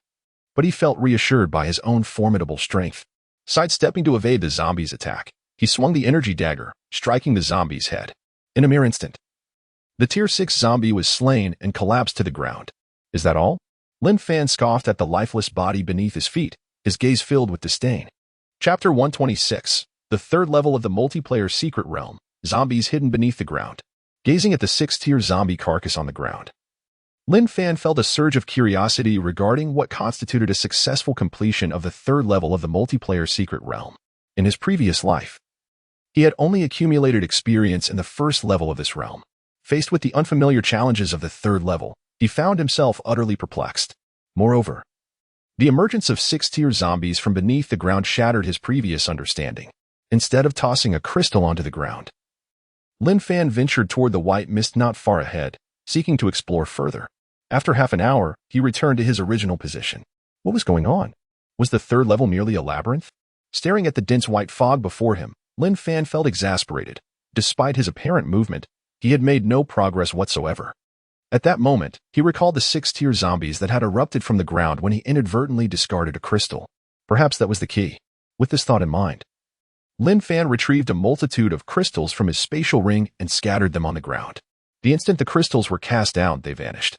But he felt reassured by his own formidable strength. Sidestepping to evade the zombie's attack, he swung the energy dagger, striking the zombie's head. In a mere instant, the Tier 6 zombie was slain and collapsed to the ground. Is that all? Lin Fan scoffed at the lifeless body beneath his feet, his gaze filled with disdain. Chapter 126, the third level of the multiplayer secret realm, zombies hidden beneath the ground. Gazing at the 6th-tier zombie carcass on the ground, Lin Fan felt a surge of curiosity regarding what constituted a successful completion of the third level of the multiplayer secret realm. In his previous life, he had only accumulated experience in the first level of this realm. Faced with the unfamiliar challenges of the third level, he found himself utterly perplexed. Moreover, the emergence of 6th-tier zombies from beneath the ground shattered his previous understanding. Instead of tossing a crystal onto the ground, Lin Fan ventured toward the white mist not far ahead, seeking to explore further. After half an hour, he returned to his original position. What was going on? Was the third level merely a labyrinth? Staring at the dense white fog before him, Lin Fan felt exasperated. Despite his apparent movement, he had made no progress whatsoever. At that moment, he recalled the 6th-tier zombies that had erupted from the ground when he inadvertently discarded a crystal. Perhaps that was the key. With this thought in mind, Lin Fan retrieved a multitude of crystals from his spatial ring and scattered them on the ground. The instant the crystals were cast down, they vanished,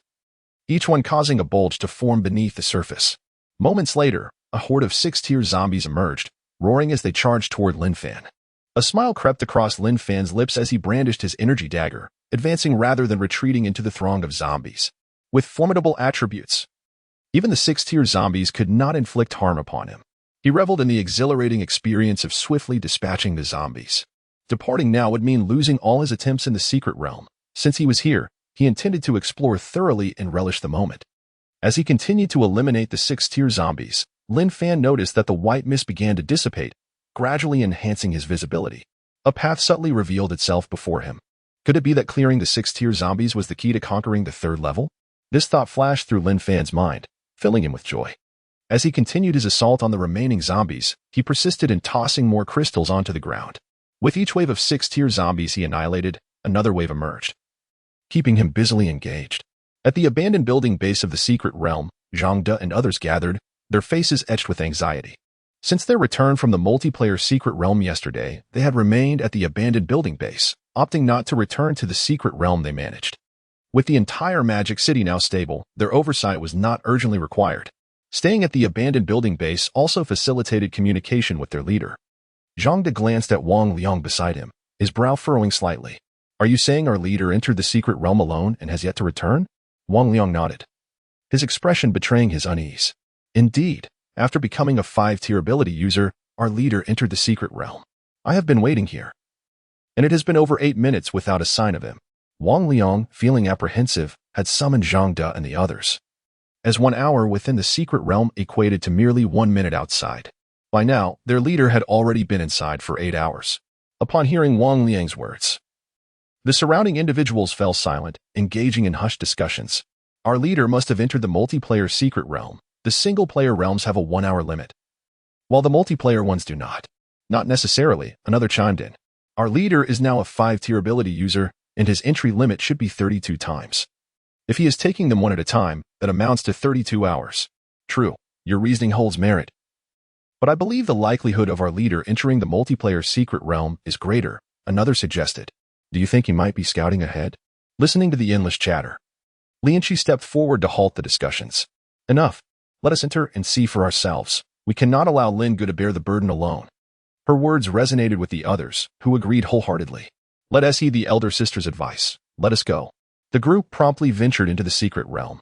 each one causing a bulge to form beneath the surface. Moments later, a horde of 6th-tier zombies emerged, roaring as they charged toward Lin Fan. A smile crept across Lin Fan's lips as he brandished his energy dagger, advancing rather than retreating into the throng of zombies. With formidable attributes, even the 6th-tier zombies could not inflict harm upon him. He reveled in the exhilarating experience of swiftly dispatching the zombies. Departing now would mean losing all his attempts in the secret realm. Since he was here, he intended to explore thoroughly and relish the moment. As he continued to eliminate the 6th-tier zombies, Lin Fan noticed that the white mist began to dissipate, gradually enhancing his visibility. A path subtly revealed itself before him. Could it be that clearing the 6th-tier zombies was the key to conquering the third level? This thought flashed through Lin Fan's mind, filling him with joy. As he continued his assault on the remaining zombies, he persisted in tossing more crystals onto the ground. With each wave of 6th-tier zombies he annihilated, another wave emerged, keeping him busily engaged. At the abandoned building base of the secret realm, Zhang De and others gathered, their faces etched with anxiety. Since their return from the multiplayer secret realm yesterday, they had remained at the abandoned building base, opting not to return to the secret realm they managed. With the entire magic city now stable, their oversight was not urgently required. Staying at the abandoned building base also facilitated communication with their leader. Zhang De glanced at Wang Liang beside him, his brow furrowing slightly. Are you saying our leader entered the secret realm alone and has yet to return? Wang Liang nodded, his expression betraying his unease. Indeed, after becoming a 5-tier ability user, our leader entered the secret realm. I have been waiting here, and it has been over 8 minutes without a sign of him. Wang Liang, feeling apprehensive, had summoned Zhang De and the others, as 1 hour within the secret realm equated to merely 1 minute outside. By now, their leader had already been inside for 8 hours. Upon hearing Wang Liang's words, the surrounding individuals fell silent, engaging in hushed discussions. Our leader must have entered the multiplayer secret realm. The single-player realms have a 1-hour limit, while the multiplayer ones do not. Not necessarily, another chimed in. Our leader is now a 5-tier ability user, and his entry limit should be 32 times. If he is taking them one at a time, that amounts to 32 hours. True, your reasoning holds merit. But I believe the likelihood of our leader entering the multiplayer secret realm is greater, another suggested. Do you think he might be scouting ahead? Listening to the endless chatter, Lin Fan stepped forward to halt the discussions. Enough. Let us enter and see for ourselves. We cannot allow Lin Gu to bear the burden alone. Her words resonated with the others, who agreed wholeheartedly. Let us heed the elder sister's advice. Let us go. The group promptly ventured into the secret realm,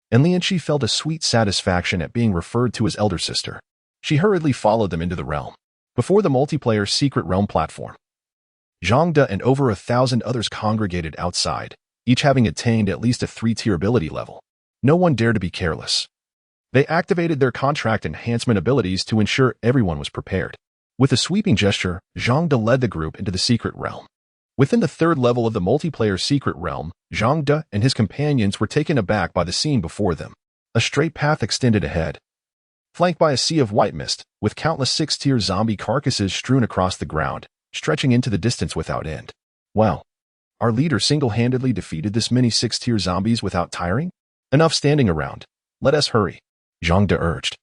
and Lin Fan felt a sweet satisfaction at being referred to as elder sister. She hurriedly followed them into the realm. Before the multiplayer secret realm platform, Zhang De and over 1,000 others congregated outside, each having attained at least a 3-tier ability level. No one dared to be careless. They activated their contract enhancement abilities to ensure everyone was prepared. With a sweeping gesture, Zhang De led the group into the secret realm. Within the 3rd level of the multiplayer secret realm, Zhang De and his companions were taken aback by the scene before them. A straight path extended ahead, flanked by a sea of white mist, with countless 6-tier zombie carcasses strewn across the ground, stretching into the distance without end. Wow. Our leader single-handedly defeated this many 6-tier zombies without tiring? Enough standing around. Let us hurry, Zhang De urged,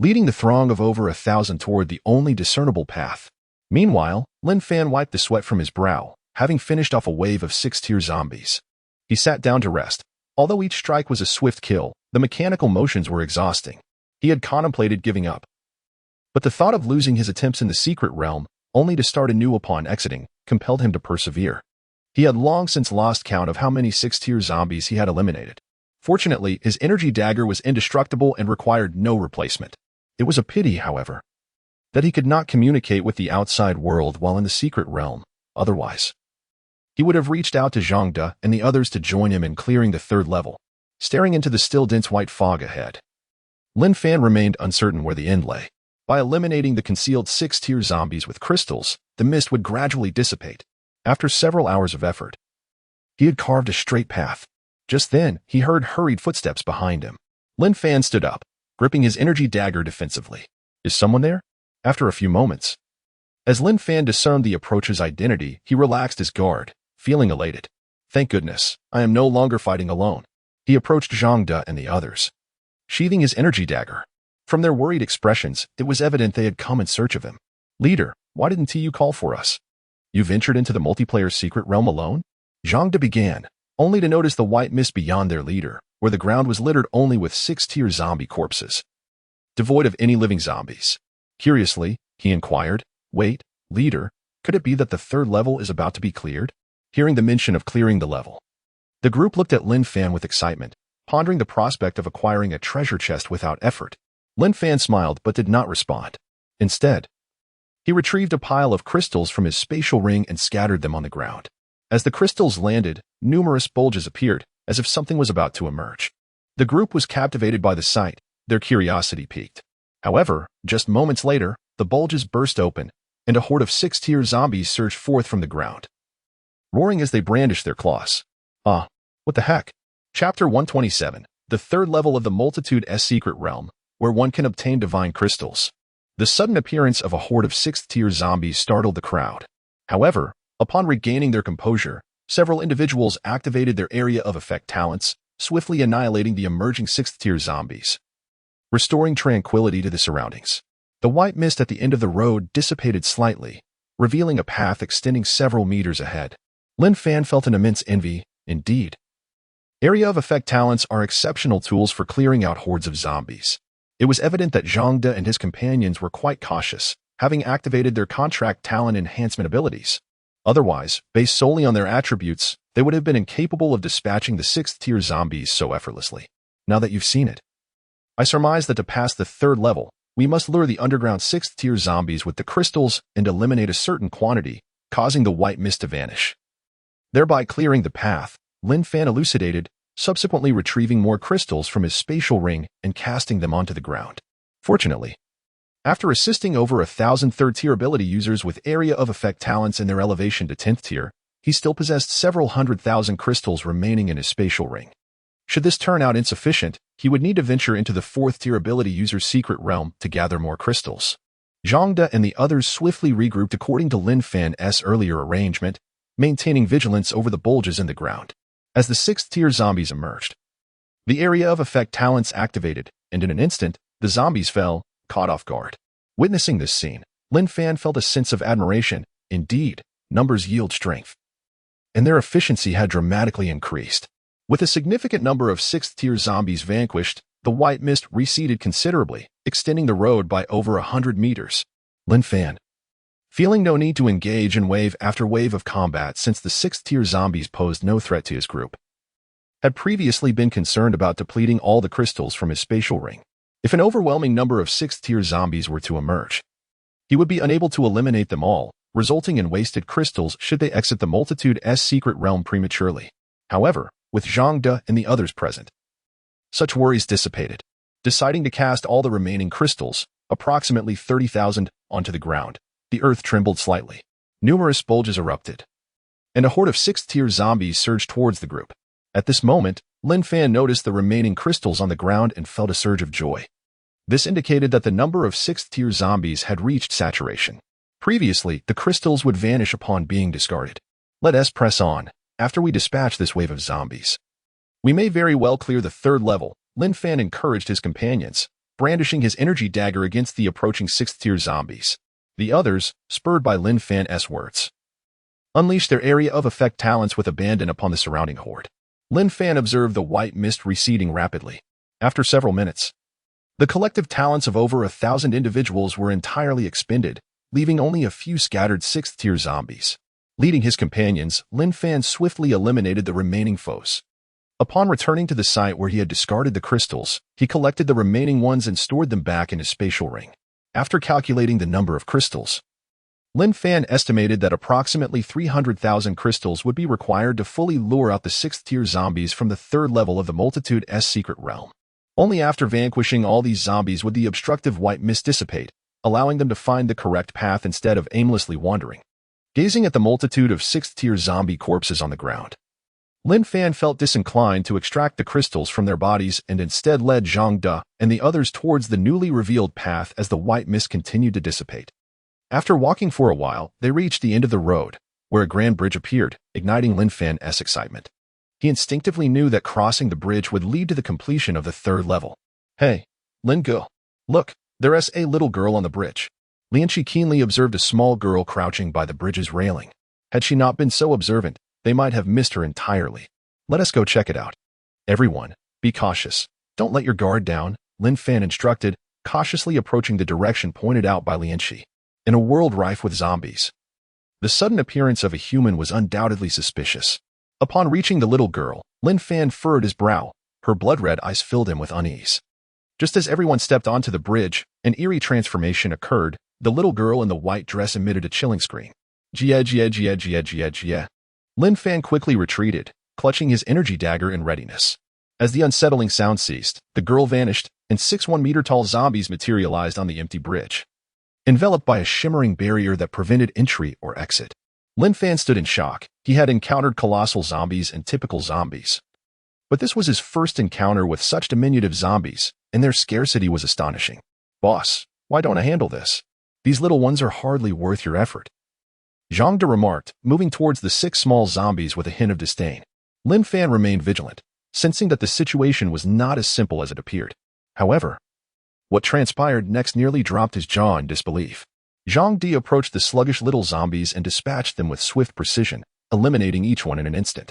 leading the throng of over 1,000 toward the only discernible path. Meanwhile, Lin Fan wiped the sweat from his brow, having finished off a wave of 6-tier zombies. He sat down to rest. Although each strike was a swift kill, the mechanical motions were exhausting. He had contemplated giving up, but the thought of losing his attempts in the secret realm, only to start anew upon exiting, compelled him to persevere. He had long since lost count of how many 6-tier zombies he had eliminated. Fortunately, his energy dagger was indestructible and required no replacement. It was a pity, however, that he could not communicate with the outside world while in the secret realm. Otherwise, he would have reached out to Zhang De and the others to join him in clearing the 3rd level. Staring into the still dense white fog ahead, Lin Fan remained uncertain where the end lay. By eliminating the concealed 6-tier zombies with crystals, the mist would gradually dissipate. After several hours of effort, he had carved a straight path. Just then, he heard hurried footsteps behind him. Lin Fan stood up, gripping his energy dagger defensively. Is someone there? After a few moments, as Lin Fan discerned the approacher's identity, he relaxed his guard, feeling elated. Thank goodness, I am no longer fighting alone. He approached Zhang De and the others, sheathing his energy dagger. From their worried expressions, it was evident they had come in search of him. Leader, why didn't you call for us? You ventured into the multiplayer secret realm alone? Zhang De began, only to notice the white mist beyond their leader, where the ground was littered only with 6-tier zombie corpses, devoid of any living zombies. Curiously, he inquired, wait, leader, could it be that the 3rd level is about to be cleared? Hearing the mention of clearing the level, the group looked at Lin Fan with excitement, pondering the prospect of acquiring a treasure chest without effort. Lin Fan smiled but did not respond. Instead, he retrieved a pile of crystals from his spatial ring and scattered them on the ground. As the crystals landed, numerous bulges appeared, as if something was about to emerge. The group was captivated by the sight, their curiosity piqued. However, just moments later, the bulges burst open, and a horde of 6-tier zombies surged forth from the ground, roaring as they brandished their claws. Ah, what the heck? Chapter 127, the 3rd level of the Multitude S Secret Realm, where one can obtain divine crystals. The sudden appearance of a horde of 6th-tier zombies startled the crowd. However, upon regaining their composure, several individuals activated their area of effect talents, swiftly annihilating the emerging 6th-tier zombies, restoring tranquility to the surroundings. The white mist at the end of the road dissipated slightly, revealing a path extending several meters ahead. Lin Fan felt an immense envy, indeed. Area of effect talents are exceptional tools for clearing out hordes of zombies. It was evident that Zhang De and his companions were quite cautious, having activated their contract talent enhancement abilities. Otherwise, based solely on their attributes, they would have been incapable of dispatching the 6th-tier zombies so effortlessly. Now that you've seen it, I surmise that to pass the 3rd level, we must lure the underground 6th-tier zombies with the crystals and eliminate a certain quantity, causing the white mist to vanish. Thereby clearing the path, Lin Fan elucidated, subsequently retrieving more crystals from his spatial ring and casting them onto the ground. Fortunately, after assisting over 1,000 3rd-tier ability users with area of effect talents in their elevation to 10th tier, he still possessed several 100,000 crystals remaining in his spatial ring. Should this turn out insufficient, he would need to venture into the 4th-tier ability user's secret realm to gather more crystals. Zhang De and the others swiftly regrouped according to Lin Fan's earlier arrangement, maintaining vigilance over the bulges in the ground. As the 6th-tier zombies emerged, the area of effect talents activated, and in an instant, the zombies fell, caught off guard. Witnessing this scene, Lin Fan felt a sense of admiration. Indeed, numbers yield strength, and their efficiency had dramatically increased. With a significant number of 6th-tier zombies vanquished, the white mist receded considerably, extending the road by over 100 meters. Lin Fan, feeling no need to engage in wave after wave of combat since the 6th-tier zombies posed no threat to his group, had previously been concerned about depleting all the crystals from his spatial ring. If an overwhelming number of 6th-tier zombies were to emerge, he would be unable to eliminate them all, resulting in wasted crystals should they exit the Multitude's secret realm prematurely. However, with Zhang De and the others present, such worries dissipated. Deciding to cast all the remaining crystals, approximately 30,000, onto the ground, the earth trembled slightly. Numerous bulges erupted, and a horde of 6th-tier zombies surged towards the group. At this moment, Lin Fan noticed the remaining crystals on the ground and felt a surge of joy. This indicated that the number of 6th-tier zombies had reached saturation. Previously, the crystals would vanish upon being discarded. Let us press on. After we dispatch this wave of zombies, we may very well clear the 3rd level. Lin Fan encouraged his companions, brandishing his energy dagger against the approaching 6th-tier zombies. The others, spurred by Lin Fan's words, unleashed their area of effect talents with abandon upon the surrounding horde. Lin Fan observed the white mist receding rapidly. After several minutes, the collective talents of over 1,000 individuals were entirely expended, leaving only a few scattered 6th-tier zombies. Leading his companions, Lin Fan swiftly eliminated the remaining foes. Upon returning to the site where he had discarded the crystals, he collected the remaining ones and stored them back in his spatial ring. After calculating the number of crystals, Lin Fan estimated that approximately 300,000 crystals would be required to fully lure out the 6th-tier zombies from the 3rd level of the Multitude's secret realm. Only after vanquishing all these zombies would the obstructive white mist dissipate, allowing them to find the correct path instead of aimlessly wandering. Gazing at the multitude of 6th-tier zombie corpses on the ground, Lin Fan felt disinclined to extract the crystals from their bodies and instead led Zhang De and the others towards the newly revealed path as the white mist continued to dissipate. After walking for a while, they reached the end of the road, where a grand bridge appeared, igniting Lin Fan's excitement. He instinctively knew that crossing the bridge would lead to the completion of the 3rd level. Hey, Lin Go, look, there's a little girl on the bridge. Lianqi keenly observed a small girl crouching by the bridge's railing. Had she not been so observant, they might have missed her entirely. Let us go check it out. Everyone, be cautious. Don't let your guard down, Lin Fan instructed, cautiously approaching the direction pointed out by Lianqi. In a world rife with zombies, the sudden appearance of a human was undoubtedly suspicious. Upon reaching the little girl, Lin Fan furrowed his brow. Her blood-red eyes filled him with unease. Just as everyone stepped onto the bridge, an eerie transformation occurred. The little girl in the white dress emitted a chilling scream. Jia jia jia jia jia jia. Lin Fan quickly retreated, clutching his energy dagger in readiness. As the unsettling sound ceased, the girl vanished, and 6 1-meter-tall zombies materialized on the empty bridge, enveloped by a shimmering barrier that prevented entry or exit. Lin Fan stood in shock. He had encountered colossal zombies and typical zombies, but this was his first encounter with such diminutive zombies, and their scarcity was astonishing. Boss, why don't I handle this? These little ones are hardly worth your effort, Zhang De remarked, moving towards the 6 small zombies with a hint of disdain. Lin Fan remained vigilant, sensing that the situation was not as simple as it appeared. However, what transpired next nearly dropped his jaw in disbelief. Zhang De approached the sluggish little zombies and dispatched them with swift precision, eliminating each one in an instant.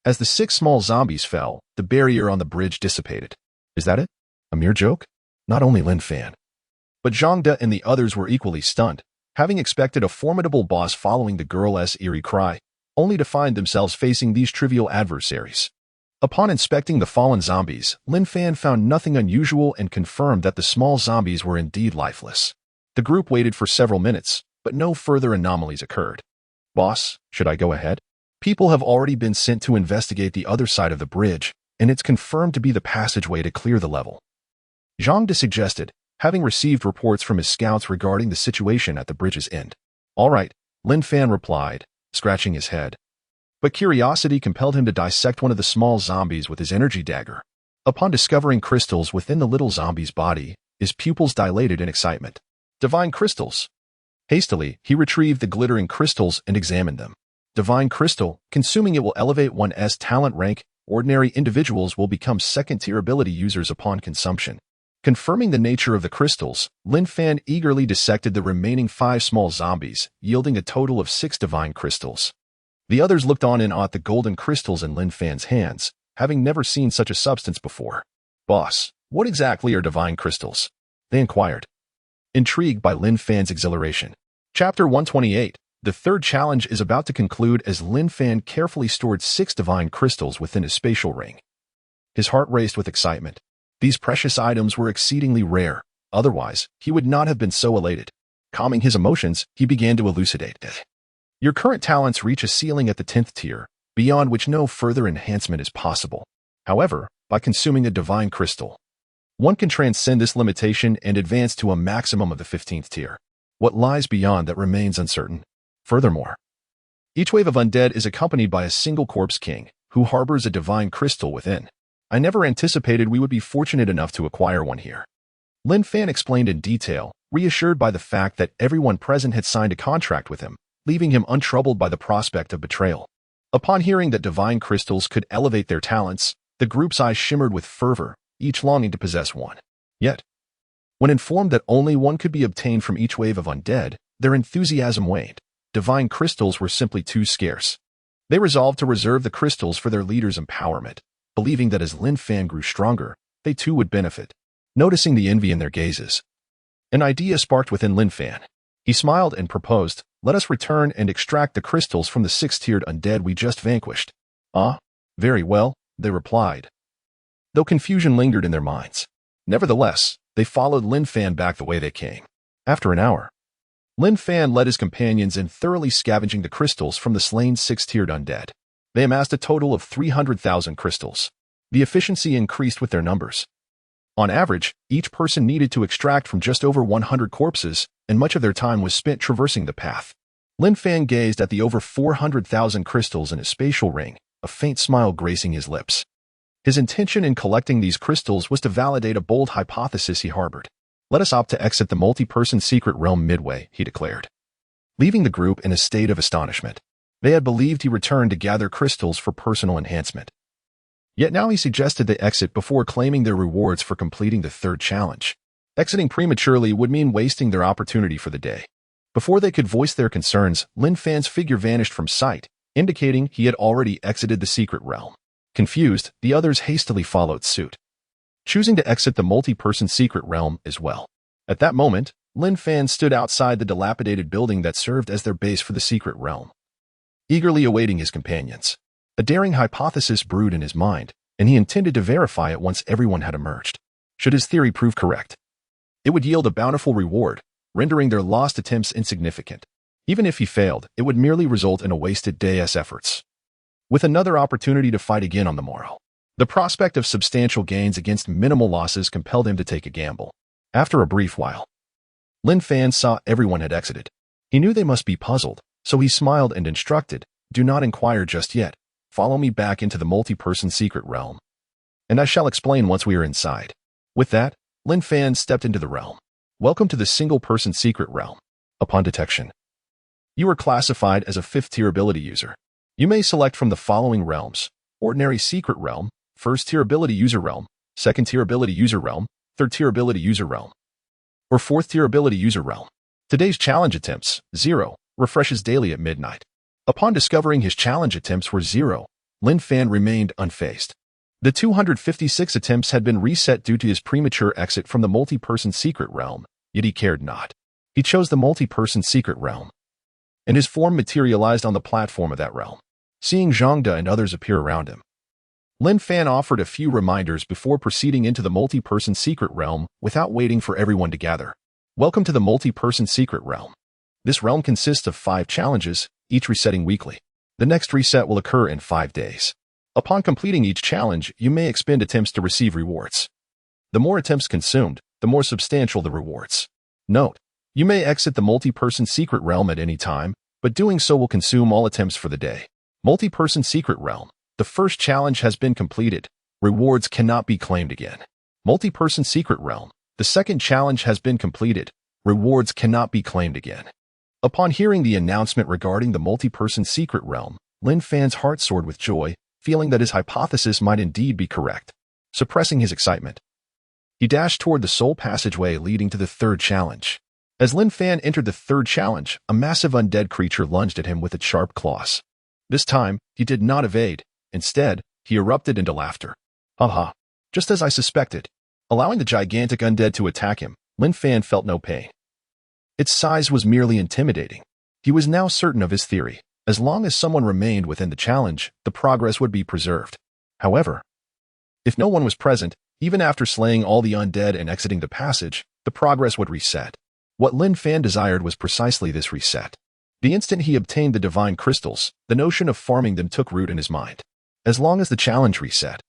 As the 6 small zombies fell, the barrier on the bridge dissipated. Is that it? A mere joke? Not only Lin Fan, but Zhang De and the others were equally stunned, having expected a formidable boss following the girl's eerie cry, only to find themselves facing these trivial adversaries. Upon inspecting the fallen zombies, Lin Fan found nothing unusual and confirmed that the small zombies were indeed lifeless. The group waited for several minutes, but no further anomalies occurred. Boss, should I go ahead? People have already been sent to investigate the other side of the bridge, and it's confirmed to be the passageway to clear the level. Zhang De suggested, having received reports from his scouts regarding the situation at the bridge's end. All right, Lin Fan replied, scratching his head. But curiosity compelled him to dissect one of the small zombies with his energy dagger. Upon discovering crystals within the little zombie's body, his pupils dilated in excitement. Divine crystals! Hastily, he retrieved the glittering crystals and examined them. Divine crystal, consuming it will elevate one's talent rank. Ordinary individuals will become second-tier ability users upon consumption. Confirming the nature of the crystals, Lin Fan eagerly dissected the remaining 5 small zombies, yielding a total of 6 divine crystals. The others looked on in awe at the golden crystals in Lin Fan's hands, having never seen such a substance before. Boss, what exactly are divine crystals? They inquired, intrigued by Lin Fan's exhilaration. Chapter 128. The third challenge is about to conclude as Lin Fan carefully stored 6 divine crystals within his spatial ring. His heart raced with excitement. These precious items were exceedingly rare, otherwise, he would not have been so elated. Calming his emotions, he began to elucidate. Your current talents reach a ceiling at the 10th tier, beyond which no further enhancement is possible. However, by consuming a divine crystal, one can transcend this limitation and advance to a maximum of the 15th tier. What lies beyond that remains uncertain. Furthermore, each wave of undead is accompanied by a single corpse king, who harbors a divine crystal within. I never anticipated we would be fortunate enough to acquire one here. Lin Fan explained in detail, reassured by the fact that everyone present had signed a contract with him, leaving him untroubled by the prospect of betrayal. Upon hearing that divine crystals could elevate their talents, the group's eyes shimmered with fervor, each longing to possess one. Yet, when informed that only one could be obtained from each wave of undead, their enthusiasm waned. Divine crystals were simply too scarce. They resolved to reserve the crystals for their leader's empowerment, believing that as Lin Fan grew stronger, they too would benefit. Noticing the envy in their gazes, an idea sparked within Lin Fan. He smiled and proposed, let us return and extract the crystals from the 6-tiered undead we just vanquished. Ah, very well, they replied, though confusion lingered in their minds. Nevertheless, they followed Lin Fan back the way they came. After an hour, Lin Fan led his companions in thoroughly scavenging the crystals from the slain 6-tiered undead. They amassed a total of 300,000 crystals. The efficiency increased with their numbers. On average, each person needed to extract from just over 100 corpses, and much of their time was spent traversing the path. Lin Fan gazed at the over 400,000 crystals in his spatial ring, a faint smile gracing his lips. His intention in collecting these crystals was to validate a bold hypothesis he harbored. Let us opt to exit the multi-person secret realm midway, he declared, leaving the group in a state of astonishment. They had believed he returned to gather crystals for personal enhancement. Yet now he suggested they exit before claiming their rewards for completing the third challenge. Exiting prematurely would mean wasting their opportunity for the day. Before they could voice their concerns, Lin Fan's figure vanished from sight, indicating he had already exited the secret realm. Confused, the others hastily followed suit, choosing to exit the multi-person secret realm as well. At that moment, Lin Fan stood outside the dilapidated building that served as their base for the secret realm, eagerly awaiting his companions. A daring hypothesis brewed in his mind, and he intended to verify it once everyone had emerged. Should his theory prove correct, it would yield a bountiful reward, rendering their lost attempts insignificant. Even if he failed, it would merely result in a wasted day's efforts, with another opportunity to fight again on the morrow. The prospect of substantial gains against minimal losses compelled him to take a gamble. After a brief while, Lin Fan saw everyone had exited. He knew they must be puzzled, so he smiled and instructed, do not inquire just yet. Follow me back into the multi-person secret realm, and I shall explain once we are inside. With that, Lin Fan stepped into the realm. Welcome to the single-person secret realm. Upon detection, you are classified as a 5th-tier ability user. You may select from the following realms: Ordinary Secret Realm, 1st-tier ability user realm, 2nd-tier ability user realm, 3rd-tier ability user realm, or 4th-tier ability user realm. Today's challenge attempts, 0, refreshes daily at midnight. Upon discovering his challenge attempts were 0, Lin Fan remained unfazed. The 256 attempts had been reset due to his premature exit from the multi-person secret realm, yet he cared not. He chose the multi-person secret realm, and his form materialized on the platform of that realm. Seeing Zhang De and others appear around him, Lin Fan offered a few reminders before proceeding into the multi-person secret realm without waiting for everyone to gather. Welcome to the multi-person secret realm. This realm consists of 5 challenges, each resetting weekly. The next reset will occur in 5 days. Upon completing each challenge, you may expend attempts to receive rewards. The more attempts consumed, the more substantial the rewards. Note: you may exit the multi-person secret realm at any time, but doing so will consume all attempts for the day. Multi-person secret realm. The first challenge has been completed. Rewards cannot be claimed again. Multi-person secret realm. The second challenge has been completed. Rewards cannot be claimed again. Upon hearing the announcement regarding the multi-person secret realm, Lin Fan's heart soared with joy, feeling that his hypothesis might indeed be correct. Suppressing his excitement, he dashed toward the sole passageway leading to the third challenge. As Lin Fan entered the third challenge, a massive undead creature lunged at him with its sharp claws. This time, he did not evade. Instead, he erupted into laughter. Haha, just as I suspected. Allowing the gigantic undead to attack him, Lin Fan felt no pain. Its size was merely intimidating. He was now certain of his theory. As long as someone remained within the challenge, the progress would be preserved. However, if no one was present, even after slaying all the undead and exiting the passage, the progress would reset. What Lin Fan desired was precisely this reset. The instant he obtained the divine crystals, the notion of farming them took root in his mind. As long as the challenge reset,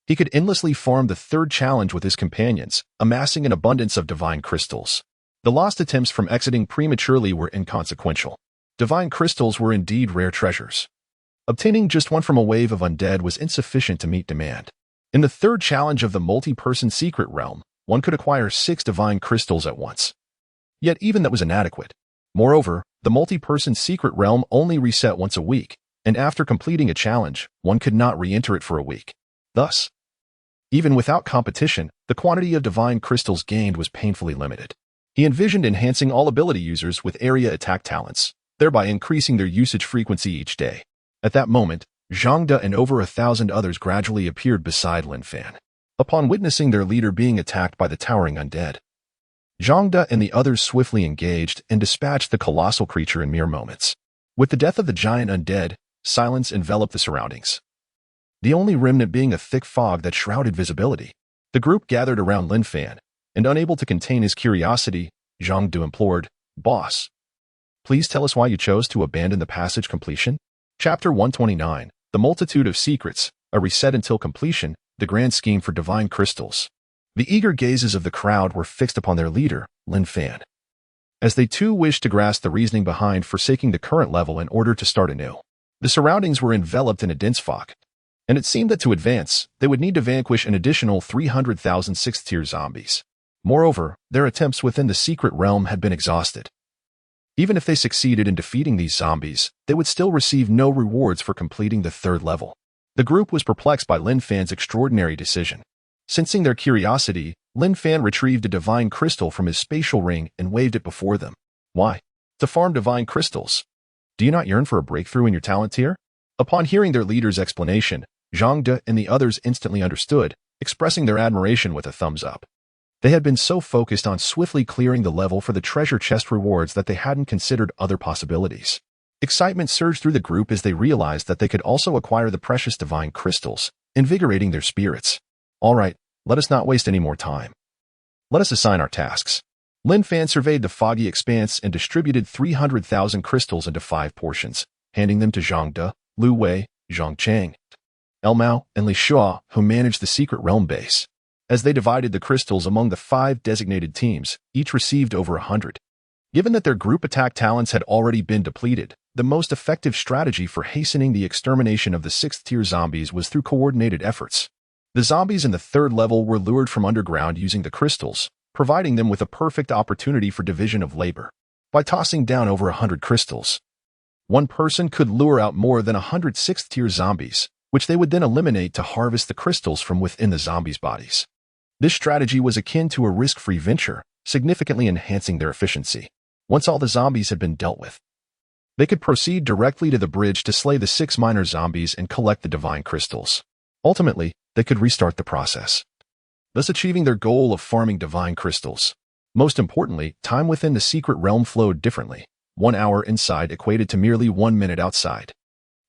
he could endlessly farm the third challenge with his companions, amassing an abundance of divine crystals. The lost attempts from exiting prematurely were inconsequential. Divine crystals were indeed rare treasures. Obtaining just one from a wave of undead was insufficient to meet demand. In the third challenge of the multi-person secret realm, one could acquire 6 divine crystals at once. Yet even that was inadequate. Moreover, the multi-person secret realm only reset once a week, and after completing a challenge, one could not re-enter it for a week. Thus, even without competition, the quantity of divine crystals gained was painfully limited. He envisioned enhancing all ability users with area attack talents, thereby increasing their usage frequency each day. At that moment, Zhang De and over 1,000 others gradually appeared beside Lin Fan. Upon witnessing their leader being attacked by the towering undead, Zhang De and the others swiftly engaged and dispatched the colossal creature in mere moments. With the death of the giant undead, silence enveloped the surroundings, the only remnant being a thick fog that shrouded visibility. The group gathered around Lin Fan, and unable to contain his curiosity, Zhang De implored, "Boss, please tell us why you chose to abandon the passage completion?" Chapter 129, The Multitude of Secrets, a reset until completion, the grand scheme for divine crystals. The eager gazes of the crowd were fixed upon their leader, Lin Fan, as they too wished to grasp the reasoning behind forsaking the current level in order to start anew. The surroundings were enveloped in a dense fog, and it seemed that to advance, they would need to vanquish an additional 300,000 6th-tier zombies. Moreover, their attempts within the secret realm had been exhausted. Even if they succeeded in defeating these zombies, they would still receive no rewards for completing the third level. The group was perplexed by Lin Fan's extraordinary decision. Sensing their curiosity, Lin Fan retrieved a divine crystal from his spatial ring and waved it before them. Why? To farm divine crystals. Do you not yearn for a breakthrough in your talent tier? Upon hearing their leader's explanation, Zhang De and the others instantly understood, expressing their admiration with a thumbs up. They had been so focused on swiftly clearing the level for the treasure chest rewards that they hadn't considered other possibilities. Excitement surged through the group as they realized that they could also acquire the precious divine crystals, invigorating their spirits. All right, let us not waste any more time. Let us assign our tasks. Lin Fan surveyed the foggy expanse and distributed 300,000 crystals into 5 portions, handing them to Zhang De, Lu Wei, Zhang Chang, Elmao, and Li Shua, who managed the secret realm base. As they divided the crystals among the 5 designated teams, each received over 100. Given that their group attack talents had already been depleted, the most effective strategy for hastening the extermination of the 6th-tier zombies was through coordinated efforts. The zombies in the 3rd level were lured from underground using the crystals, providing them with a perfect opportunity for division of labor. By tossing down over 100 crystals, one person could lure out more than 100 6th-tier zombies, which they would then eliminate to harvest the crystals from within the zombies' bodies. This strategy was akin to a risk-free venture, significantly enhancing their efficiency. Once all the zombies had been dealt with, they could proceed directly to the bridge to slay the 6 minor zombies and collect the divine crystals. Ultimately, they could restart the process, thus achieving their goal of farming divine crystals. Most importantly, time within the secret realm flowed differently. 1 hour inside equated to merely 1 minute outside.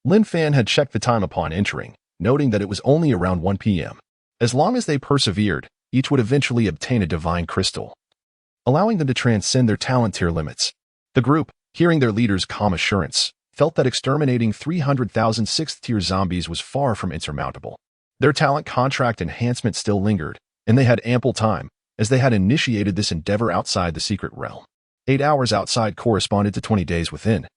Lin Fan had checked the time upon entering, noting that it was only around 1 p.m. As long as they persevered, each would eventually obtain a divine crystal, allowing them to transcend their talent tier limits. The group, hearing their leader's calm assurance, felt that exterminating 300,000 6th-tier zombies was far from insurmountable. Their talent contract enhancement still lingered, and they had ample time, as they had initiated this endeavor outside the secret realm. 8 hours outside corresponded to 20 days within,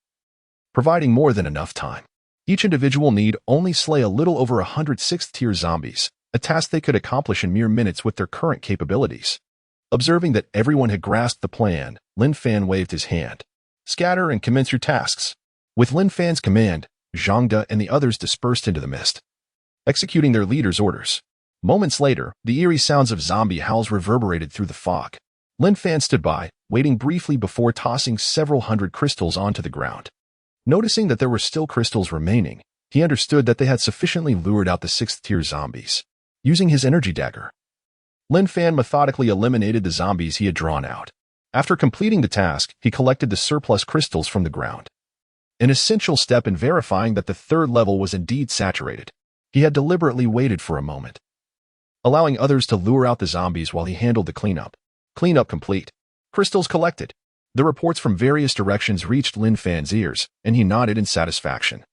providing more than enough time. Each individual need only slay a little over 100 6th-tier zombies, a task they could accomplish in mere minutes with their current capabilities. Observing that everyone had grasped the plan, Lin Fan waved his hand. Scatter and commence your tasks. With Lin Fan's command, Zhang De and the others dispersed into the mist, executing their leader's orders. Moments later, the eerie sounds of zombie howls reverberated through the fog. Lin Fan stood by, waiting briefly before tossing several hundred crystals onto the ground. Noticing that there were still crystals remaining, he understood that they had sufficiently lured out the 6th-tier zombies. Using his energy dagger, Lin Fan methodically eliminated the zombies he had drawn out. After completing the task, he collected the surplus crystals from the ground, an essential step in verifying that the 3rd level was indeed saturated. He had deliberately waited for a moment, allowing others to lure out the zombies while he handled the cleanup. Cleanup complete. Crystals collected. The reports from various directions reached Lin Fan's ears, and he nodded in satisfaction.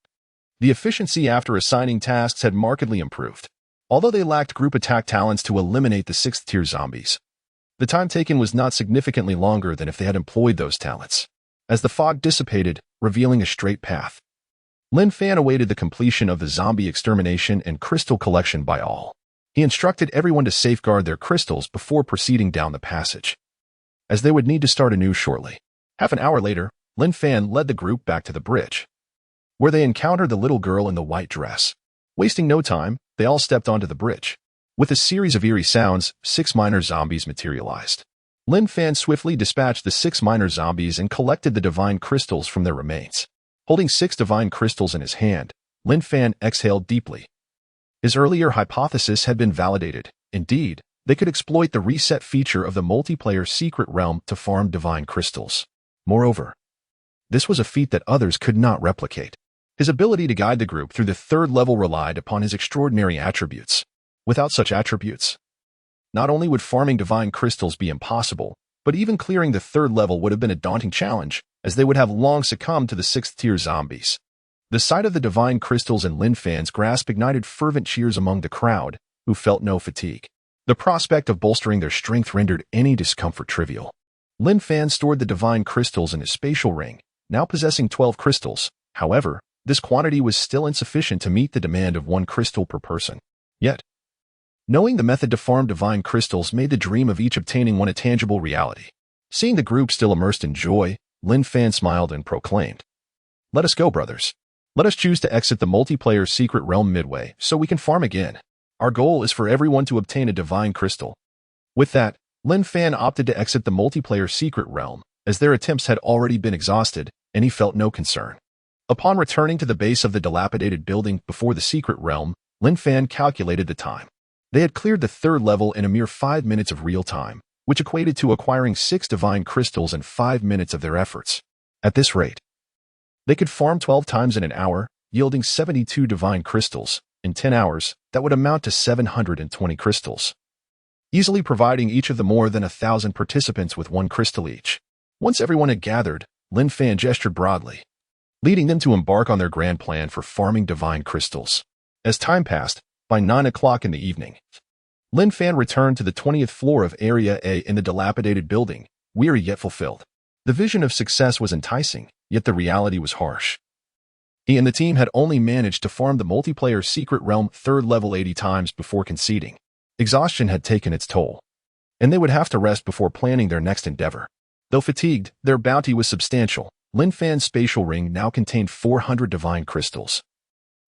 The efficiency after assigning tasks had markedly improved. Although they lacked group attack talents to eliminate the 6th-tier zombies, the time taken was not significantly longer than if they had employed those talents. As the fog dissipated, revealing a straight path, Lin Fan awaited the completion of the zombie extermination and crystal collection by all. He instructed everyone to safeguard their crystals before proceeding down the passage, as they would need to start anew shortly. Half an hour later, Lin Fan led the group back to the bridge, where they encountered the little girl in the white dress. Wasting no time, they all stepped onto the bridge. With a series of eerie sounds, 6 minor zombies materialized. Lin Fan swiftly dispatched the 6 minor zombies and collected the divine crystals from their remains. Holding 6 divine crystals in his hand, Lin Fan exhaled deeply. His earlier hypothesis had been validated. Indeed, they could exploit the reset feature of the multiplayer secret realm to farm divine crystals. Moreover, this was a feat that others could not replicate. His ability to guide the group through the 3rd level relied upon his extraordinary attributes. Without such attributes, not only would farming divine crystals be impossible, but even clearing the 3rd level would have been a daunting challenge, as they would have long succumbed to the 6th-tier zombies. The sight of the divine crystals in Lin Fan's grasp ignited fervent cheers among the crowd, who felt no fatigue. The prospect of bolstering their strength rendered any discomfort trivial. Lin Fan stored the divine crystals in his spatial ring, now possessing 12 crystals. However, this quantity was still insufficient to meet the demand of 1 crystal per person. Yet, knowing the method to farm divine crystals made the dream of each obtaining one a tangible reality. Seeing the group still immersed in joy, Lin Fan smiled and proclaimed, "Let us go, brothers. Let us choose to exit the multiplayer secret realm midway so we can farm again. Our goal is for everyone to obtain a divine crystal." With that, Lin Fan opted to exit the multiplayer secret realm, as their attempts had already been exhausted, and he felt no concern. Upon returning to the base of the dilapidated building before the secret realm, Lin Fan calculated the time. They had cleared the 3rd level in a mere 5 minutes of real time, which equated to acquiring 6 divine crystals in 5 minutes of their efforts. At this rate, they could farm 12 times in an hour, yielding 72 divine crystals. In 10 hours, that would amount to 720 crystals, easily providing each of the more than 1,000 participants with 1 crystal each. Once everyone had gathered, Lin Fan gestured broadly, leading them to embark on their grand plan for farming divine crystals. As time passed, by 9 o'clock in the evening, Lin Fan returned to the 20th floor of Area A in the dilapidated building, weary yet fulfilled. The vision of success was enticing, yet the reality was harsh. He and the team had only managed to farm the multiplayer secret realm 3rd level 80 times before conceding. Exhaustion had taken its toll, and they would have to rest before planning their next endeavor. Though fatigued, their bounty was substantial. Lin Fan's spatial ring now contained 400 divine crystals,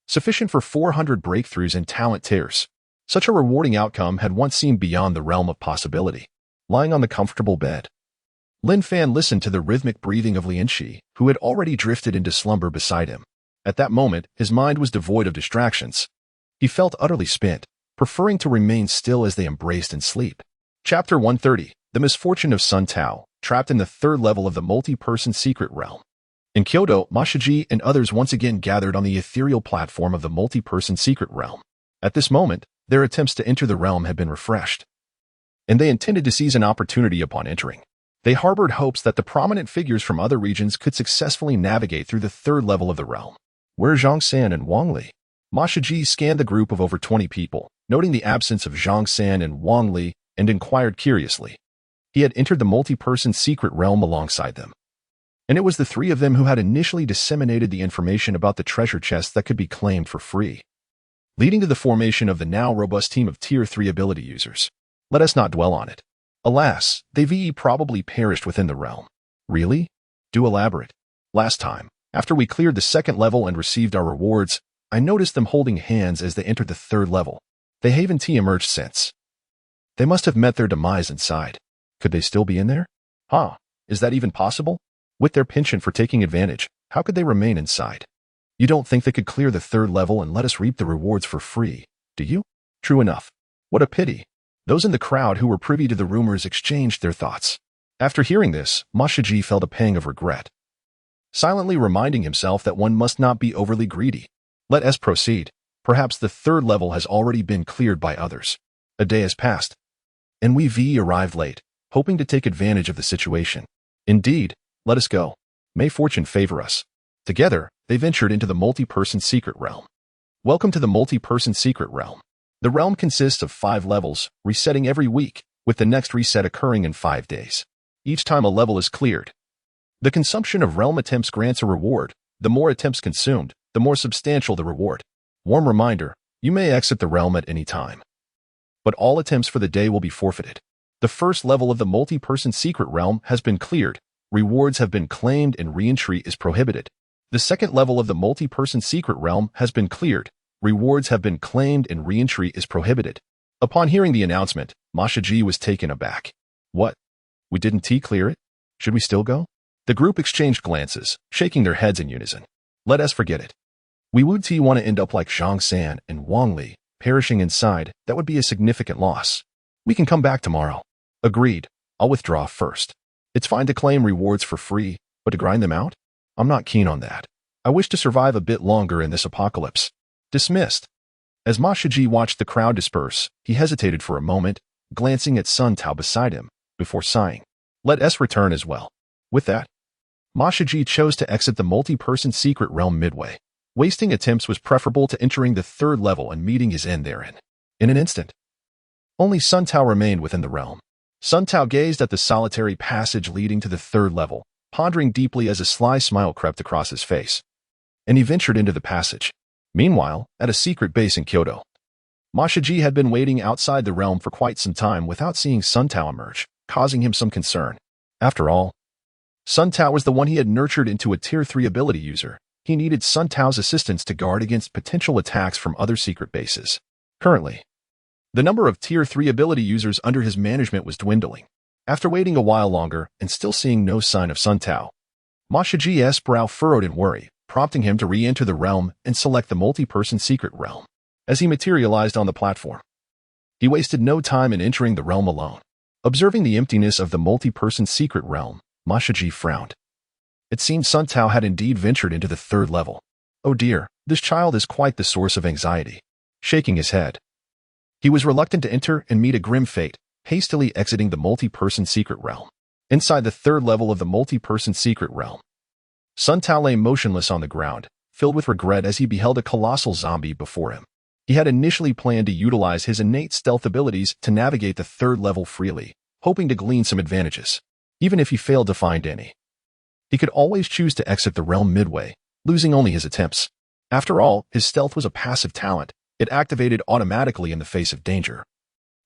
sufficient for 400 breakthroughs and talent tiers. Such a rewarding outcome had once seemed beyond the realm of possibility. Lying on the comfortable bed, Lin Fan listened to the rhythmic breathing of Lin Shi, who had already drifted into slumber beside him. At that moment, his mind was devoid of distractions. He felt utterly spent, preferring to remain still as they embraced in sleep. Chapter 130. The Misfortune of Sun Tao, trapped in the third level of the multi-person secret realm. In Kyoto, Mashaji and others once again gathered on the ethereal platform of the multi-person secret realm. At this moment, their attempts to enter the realm had been refreshed, and they intended to seize an opportunity upon entering. They harbored hopes that the prominent figures from other regions could successfully navigate through the third level of the realm. Where Zhang San and Wang Li? Mashaji scanned the group of over 20 people, noting the absence of Zhang San and Wang Li, and inquired curiously. He had entered the multi-person secret realm alongside them, and it was the three of them who had initially disseminated the information about the treasure chests that could be claimed for free, leading to the formation of the now robust team of Tier 3 ability users. Let us not dwell on it. Alas, they probably perished within the realm. Really? Do elaborate. Last time, after we cleared the second level and received our rewards, I noticed them holding hands as they entered the third level. They haven't emerged since. They must have met their demise inside. Could they still be in there? Huh, is that even possible? With their penchant for taking advantage, how could they remain inside? You don't think they could clear the third level and let us reap the rewards for free, do you? True enough. What a pity. Those in the crowd who were privy to the rumors exchanged their thoughts. After hearing this, Mashaji felt a pang of regret, silently reminding himself that one must not be overly greedy. Let us proceed. Perhaps the third level has already been cleared by others. A day has passed, and we arrived late, hoping to take advantage of the situation. Indeed, let us go. May fortune favor us. Together, they ventured into the multi-person secret realm. Welcome to the multi-person secret realm. The realm consists of 5 levels, resetting every week, with the next reset occurring in 5 days. Each time a level is cleared, the consumption of realm attempts grants a reward. The more attempts consumed, the more substantial the reward. Warm reminder, you may exit the realm at any time, but all attempts for the day will be forfeited. The first level of the multi-person secret realm has been cleared, rewards have been claimed, and re-entry is prohibited. The second level of the multi-person secret realm has been cleared, rewards have been claimed, and re-entry is prohibited. Upon hearing the announcement, Mashaji was taken aback. What? We didn't clear it? Should we still go? The group exchanged glances, shaking their heads in unison. Let us forget it. We would want to end up like Zhang San and Wang Li, perishing inside. That would be a significant loss. We can come back tomorrow. Agreed. I'll withdraw first. It's fine to claim rewards for free, but to grind them out? I'm not keen on that. I wish to survive a bit longer in this apocalypse. Dismissed. As Mashaji watched the crowd disperse, he hesitated for a moment, glancing at Sun Tao beside him, before sighing. Let us return as well. With that, Mashaji chose to exit the multi-person secret realm midway. Wasting attempts was preferable to entering the third level and meeting his end therein. In an instant, only Sun Tao remained within the realm. Sun Tao gazed at the solitary passage leading to the third level, pondering deeply as a sly smile crept across his face, and he ventured into the passage. Meanwhile, at a secret base in Kyoto, Mashaji had been waiting outside the realm for quite some time without seeing Sun Tao emerge, causing him some concern. After all, Sun Tao was the one he had nurtured into a Tier 3 ability user. He needed Sun Tao's assistance to guard against potential attacks from other secret bases. Currently, the number of Tier 3 ability users under his management was dwindling. After waiting a while longer and still seeing no sign of Sun Tao, Mashaji's brow furrowed in worry, prompting him to re-enter the realm and select the multi-person secret realm. As he materialized on the platform, he wasted no time in entering the realm alone. Observing the emptiness of the multi-person secret realm, Mashaji frowned. It seemed Sun Tao had indeed ventured into the third level. Oh dear, this child is quite the source of anxiety. Shaking his head, he was reluctant to enter and meet a grim fate, hastily exiting the multi-person secret realm. Inside the third level of the multi-person secret realm, Sun Tao lay motionless on the ground, filled with regret as he beheld a colossal zombie before him. He had initially planned to utilize his innate stealth abilities to navigate the third level freely, hoping to glean some advantages. Even if he failed to find any, he could always choose to exit the realm midway, losing only his attempts. After all, his stealth was a passive talent. It activated automatically in the face of danger,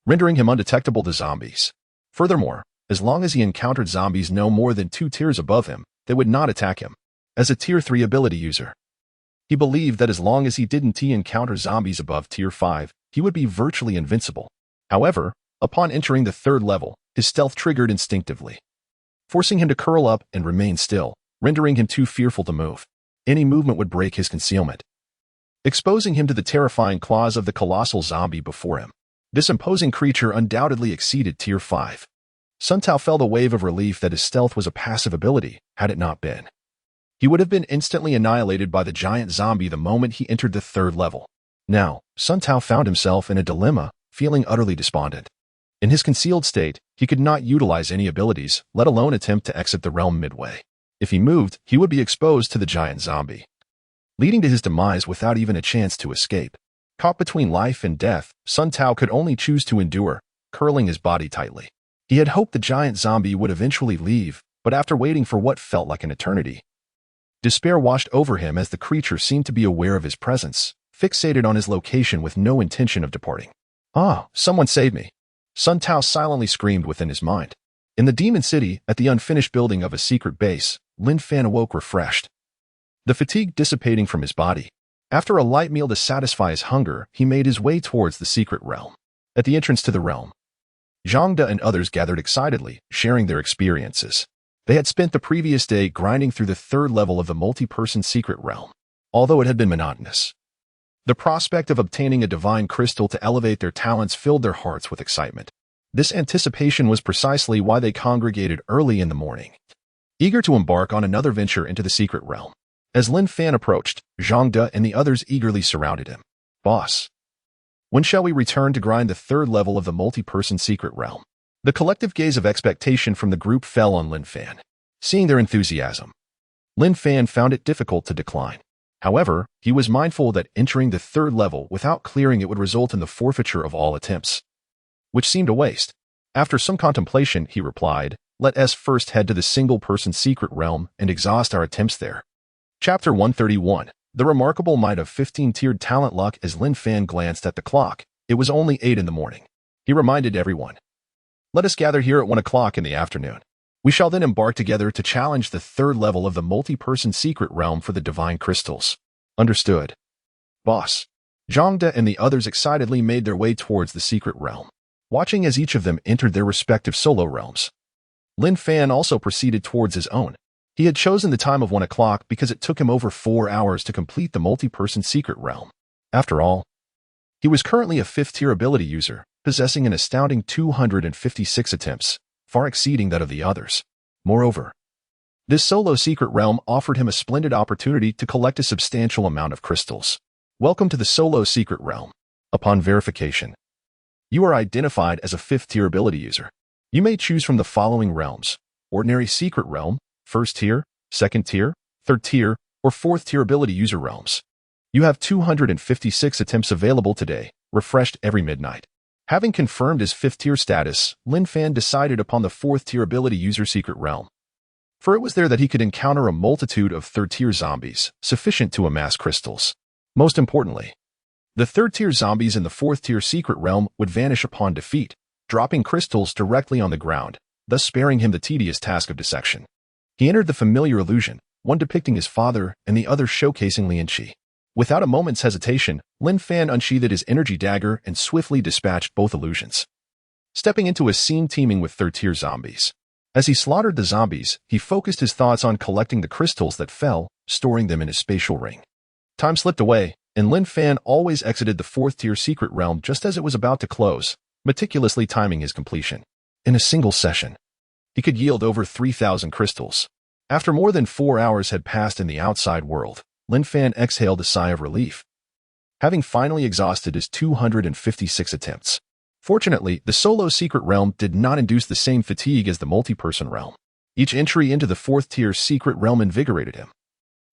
rendering him undetectable to zombies. Furthermore, as long as he encountered zombies no more than 2 tiers above him, they would not attack him. As a Tier 3 ability user, he believed that as long as he didn't encounter zombies above Tier 5, he would be virtually invincible. However, upon entering the third level, his stealth triggered instinctively, forcing him to curl up and remain still, rendering him too fearful to move. Any movement would break his concealment. exposing him to the terrifying claws of the colossal zombie before him. This imposing creature undoubtedly exceeded Tier 5. Sun Tao felt a wave of relief that his stealth was a passive ability, had it not been. He would have been instantly annihilated by the giant zombie the moment he entered the 3rd level. Now, Sun Tao found himself in a dilemma, feeling utterly despondent. In his concealed state, he could not utilize any abilities, let alone attempt to exit the realm midway. If he moved, he would be exposed to the giant zombie, leading to his demise without even a chance to escape. Caught between life and death, Sun Tao could only choose to endure, curling his body tightly. He had hoped the giant zombie would eventually leave, but after waiting for what felt like an eternity, despair washed over him as the creature seemed to be aware of his presence, fixated on his location with no intention of departing. "Ah, someone save me!" Sun Tao silently screamed within his mind. In the Demon City, at the unfinished building of a secret base, Lin Fan awoke refreshed, the fatigue dissipating from his body. After a light meal to satisfy his hunger, he made his way towards the secret realm. At the entrance to the realm, Zhang De and others gathered excitedly, sharing their experiences. They had spent the previous day grinding through the 3rd level of the multi-person secret realm. Although it had been monotonous, the prospect of obtaining a divine crystal to elevate their talents filled their hearts with excitement. This anticipation was precisely why they congregated early in the morning, eager to embark on another venture into the secret realm. As Lin Fan approached, Zhang De and the others eagerly surrounded him. "Boss, when shall we return to grind the 3rd level of the multi-person secret realm?" The collective gaze of expectation from the group fell on Lin Fan. Seeing their enthusiasm, Lin Fan found it difficult to decline. However, he was mindful that entering the 3rd level without clearing it would result in the forfeiture of all attempts, which seemed a waste. After some contemplation, he replied, "Let us first head to the single-person secret realm and exhaust our attempts there." Chapter 131. The remarkable might of 15-tiered talent luck. As Lin Fan glanced at the clock, it was only 8 in the morning. He reminded everyone, "Let us gather here at 1 o'clock in the afternoon. We shall then embark together to challenge the 3rd level of the multi-person secret realm for the divine crystals." "Understood, boss." Zhang De and the others excitedly made their way towards the secret realm, watching as each of them entered their respective solo realms. Lin Fan also proceeded towards his own. He had chosen the time of 1 o'clock because it took him over 4 hours to complete the multi-person secret realm. After all, he was currently a 5th-tier ability user, possessing an astounding 256 attempts, far exceeding that of the others. Moreover, this solo secret realm offered him a splendid opportunity to collect a substantial amount of crystals. Welcome to the solo secret realm. Upon verification, you are identified as a 5th-tier ability user. You may choose from the following realms: Ordinary Secret Realm, 1st tier, 2nd tier, 3rd tier, or 4th tier ability user realms. You have 256 attempts available today, refreshed every midnight. Having confirmed his 5th tier status, Lin Fan decided upon the 4th tier ability user secret realm. For it was there that he could encounter a multitude of 3rd tier zombies, sufficient to amass crystals. Most importantly, the 3rd tier zombies in the 4th tier secret realm would vanish upon defeat, dropping crystals directly on the ground, thus sparing him the tedious task of dissection. He entered the familiar illusion, one depicting his father and the other showcasing Lian Qi. Without a moment's hesitation, Lin Fan unsheathed his energy dagger and swiftly dispatched both illusions, stepping into a scene teeming with 3rd tier zombies. As he slaughtered the zombies, he focused his thoughts on collecting the crystals that fell, storing them in his spatial ring. Time slipped away, and Lin Fan always exited the 4th tier secret realm just as it was about to close, meticulously timing his completion. In a single session, he could yield over 3,000 crystals. After more than 4 hours had passed in the outside world, Lin Fan exhaled a sigh of relief, having finally exhausted his 256 attempts. Fortunately, the solo secret realm did not induce the same fatigue as the multi-person realm. Each entry into the 4th tier secret realm invigorated him,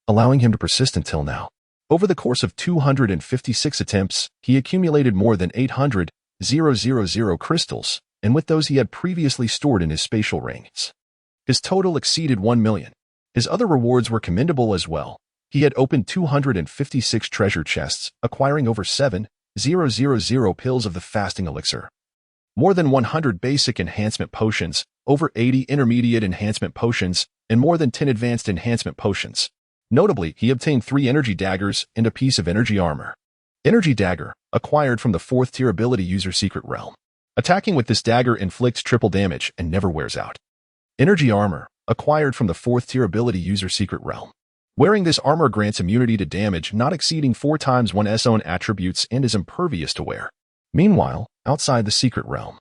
allowing him to persist until now. Over the course of 256 attempts, he accumulated more than 800,000 crystals, and with those he had previously stored in his spatial rings, his total exceeded 1 million. His other rewards were commendable as well. He had opened 256 treasure chests, acquiring over 7,000 pills of the fasting elixir, more than 100 basic enhancement potions, over 80 intermediate enhancement potions, and more than 10 advanced enhancement potions. Notably, he obtained 3 energy daggers and a piece of energy armor. Energy dagger, acquired from the 4th tier ability user secret realm. Attacking with this dagger inflicts triple damage and never wears out. Energy armor, acquired from the 4th tier ability user secret realm. Wearing this armor grants immunity to damage not exceeding 4 times one's own attributes and is impervious to wear. Meanwhile, outside the secret realm,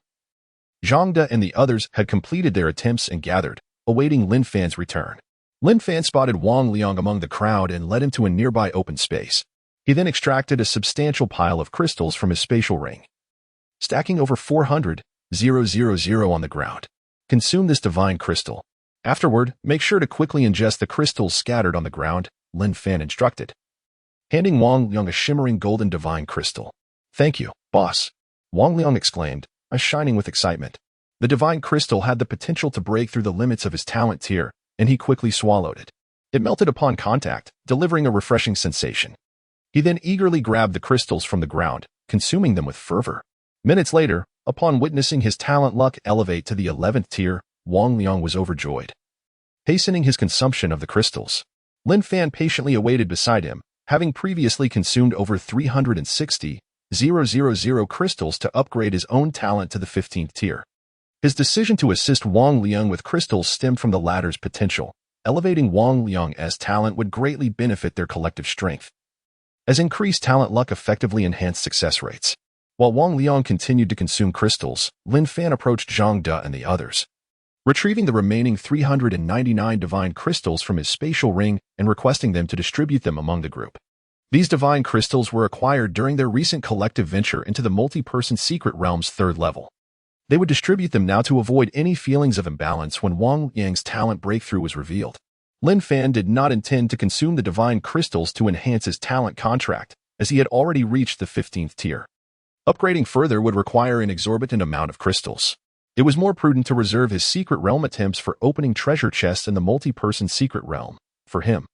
Zhang De and the others had completed their attempts and gathered, awaiting Lin Fan's return. Lin Fan spotted Wang Liang among the crowd and led him to a nearby open space. He then extracted a substantial pile of crystals from his spatial ring, stacking over 400,000 on the ground. Consume this divine crystal. Afterward, make sure to quickly ingest the crystals scattered on the ground, Lin Fan instructed, handing Wang Liang a shimmering golden divine crystal. Thank you, boss, Wang Liang exclaimed, eyes shining with excitement. The divine crystal had the potential to break through the limits of his talent tier, and he quickly swallowed it. It melted upon contact, delivering a refreshing sensation. He then eagerly grabbed the crystals from the ground, consuming them with fervor. Minutes later, upon witnessing his talent luck elevate to the 11th tier, Wang Liang was overjoyed. Hastening his consumption of the crystals, Lin Fan patiently awaited beside him, having previously consumed over 360,000 crystals to upgrade his own talent to the 15th tier. His decision to assist Wang Liang with crystals stemmed from the latter's potential. Elevating Wang Liang's talent would greatly benefit their collective strength, as increased talent luck effectively enhanced success rates. While Wang Liang continued to consume crystals, Lin Fan approached Zhang De and the others, retrieving the remaining 399 divine crystals from his spatial ring and requesting them to distribute them among the group. These divine crystals were acquired during their recent collective venture into the multi-person secret realm's 3rd level. They would distribute them now to avoid any feelings of imbalance when Wang Liang's talent breakthrough was revealed. Lin Fan did not intend to consume the divine crystals to enhance his talent contract, as he had already reached the 15th tier. Upgrading further would require an exorbitant amount of crystals. It was more prudent to reserve his secret realm attempts for opening treasure chests in the multi-person secret realm. For him,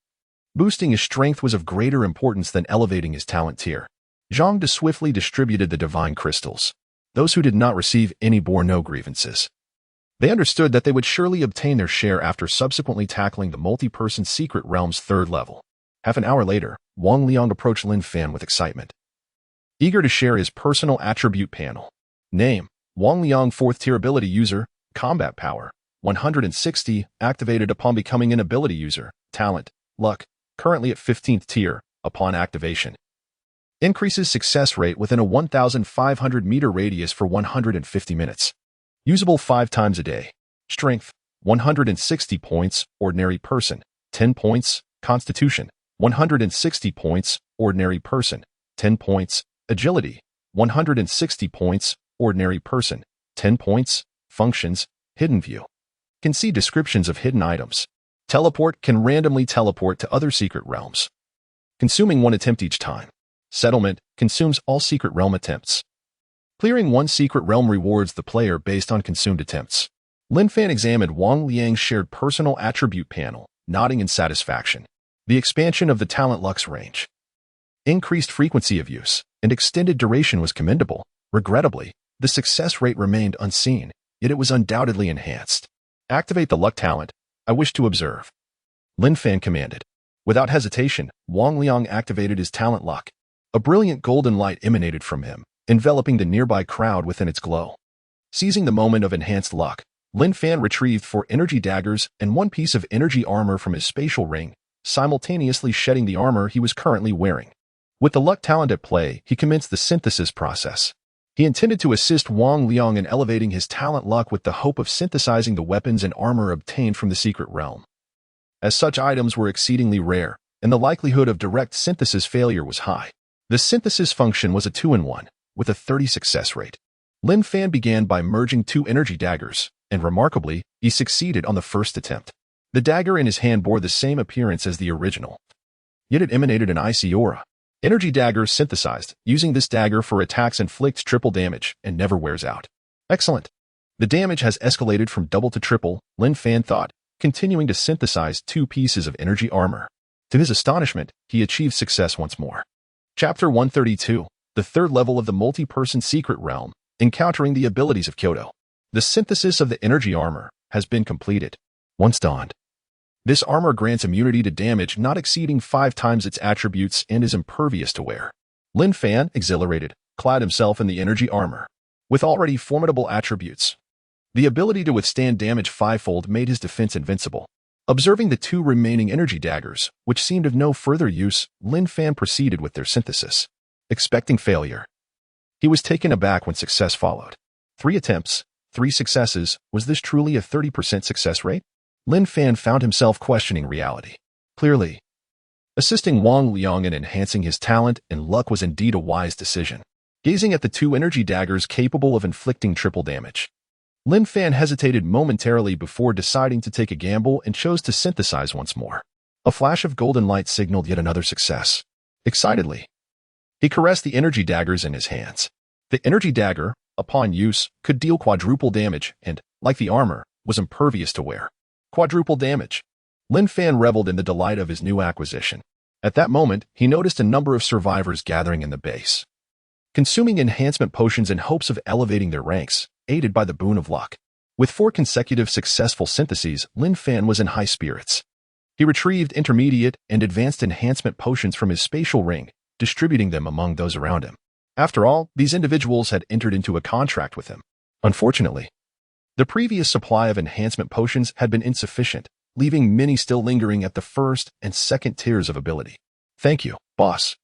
boosting his strength was of greater importance than elevating his talent tier. Zhang De swiftly distributed the divine crystals. Those who did not receive any bore no grievances. They understood that they would surely obtain their share after subsequently tackling the multi-person secret realm's 3rd level. Half an hour later, Wang Liang approached Lin Fan with excitement, eager to share his personal attribute panel. Name: Wang Liang, 4th tier ability user, combat power, 160, activated upon becoming an ability user, talent, luck, currently at 15th tier, upon activation. Increases success rate within a 1,500 meter radius for 150 minutes. Usable 5 times a day. Strength, 160 points, ordinary person, 10 points, constitution, 160 points, ordinary person, 10 points, agility, 160 points, ordinary person, 10 points, functions, hidden view. Can see descriptions of hidden items. Teleport, can randomly teleport to other secret realms, consuming 1 attempt each time. Settlement, consumes all secret realm attempts. Clearing 1 secret realm rewards the player based on consumed attempts. Lin Fan examined Wang Liang's shared personal attribute panel, nodding in satisfaction. The expansion of the talent luck's range, increased frequency of use, and extended duration was commendable. Regrettably, the success rate remained unseen, yet it was undoubtedly enhanced. Activate the luck talent. I wish to observe, Lin Fan commanded. Without hesitation, Wang Liang activated his talent luck. A brilliant golden light emanated from him, enveloping the nearby crowd within its glow. Seizing the moment of enhanced luck, Lin Fan retrieved 4 energy daggers and 1 piece of energy armor from his spatial ring, simultaneously shedding the armor he was currently wearing. With the luck talent at play, he commenced the synthesis process. He intended to assist Wang Liang in elevating his talent luck with the hope of synthesizing the weapons and armor obtained from the secret realm, as such items were exceedingly rare, and the likelihood of direct synthesis failure was high. The synthesis function was a 2-in-1, with a 30 success rate. Lin Fan began by merging 2 energy daggers, and remarkably, he succeeded on the first attempt. The dagger in his hand bore the same appearance as the original, yet it emanated an icy aura. Energy dagger synthesized. Using this dagger for attacks inflicts triple damage and never wears out. Excellent. The damage has escalated from double to triple, Lin Fan thought, continuing to synthesize 2 pieces of energy armor. To his astonishment, he achieved success once more. Chapter 132, the 3rd level of the multi-person secret realm, encountering the abilities of Kyoto. The synthesis of the energy armor has been completed. Once donned, this armor grants immunity to damage not exceeding 5 times its attributes and is impervious to wear. Lin Fan, exhilarated, clad himself in the energy armor. With already formidable attributes, the ability to withstand damage 5-fold made his defense invincible. Observing the two remaining energy daggers, which seemed of no further use, Lin Fan proceeded with their synthesis. Expecting failure, he was taken aback when success followed. 3 attempts, 3 successes. Was this truly a 30% success rate? Lin Fan found himself questioning reality. Clearly, assisting Wang Liang in enhancing his talent and luck was indeed a wise decision. Gazing at the 2 energy daggers capable of inflicting triple damage, Lin Fan hesitated momentarily before deciding to take a gamble and chose to synthesize once more. A flash of golden light signaled yet another success. Excitedly, he caressed the energy daggers in his hands. The energy dagger, upon use, could deal quadruple damage and, like the armor, was impervious to wear. Quadruple damage. Lin Fan reveled in the delight of his new acquisition. At that moment, he noticed a number of survivors gathering in the base, consuming enhancement potions in hopes of elevating their ranks, aided by the boon of luck. With 4 consecutive successful syntheses, Lin Fan was in high spirits. He retrieved intermediate and advanced enhancement potions from his spatial ring, distributing them among those around him. After all, these individuals had entered into a contract with him. Unfortunately, the previous supply of enhancement potions had been insufficient, leaving many still lingering at the first and second tiers of ability. "Thank you, boss."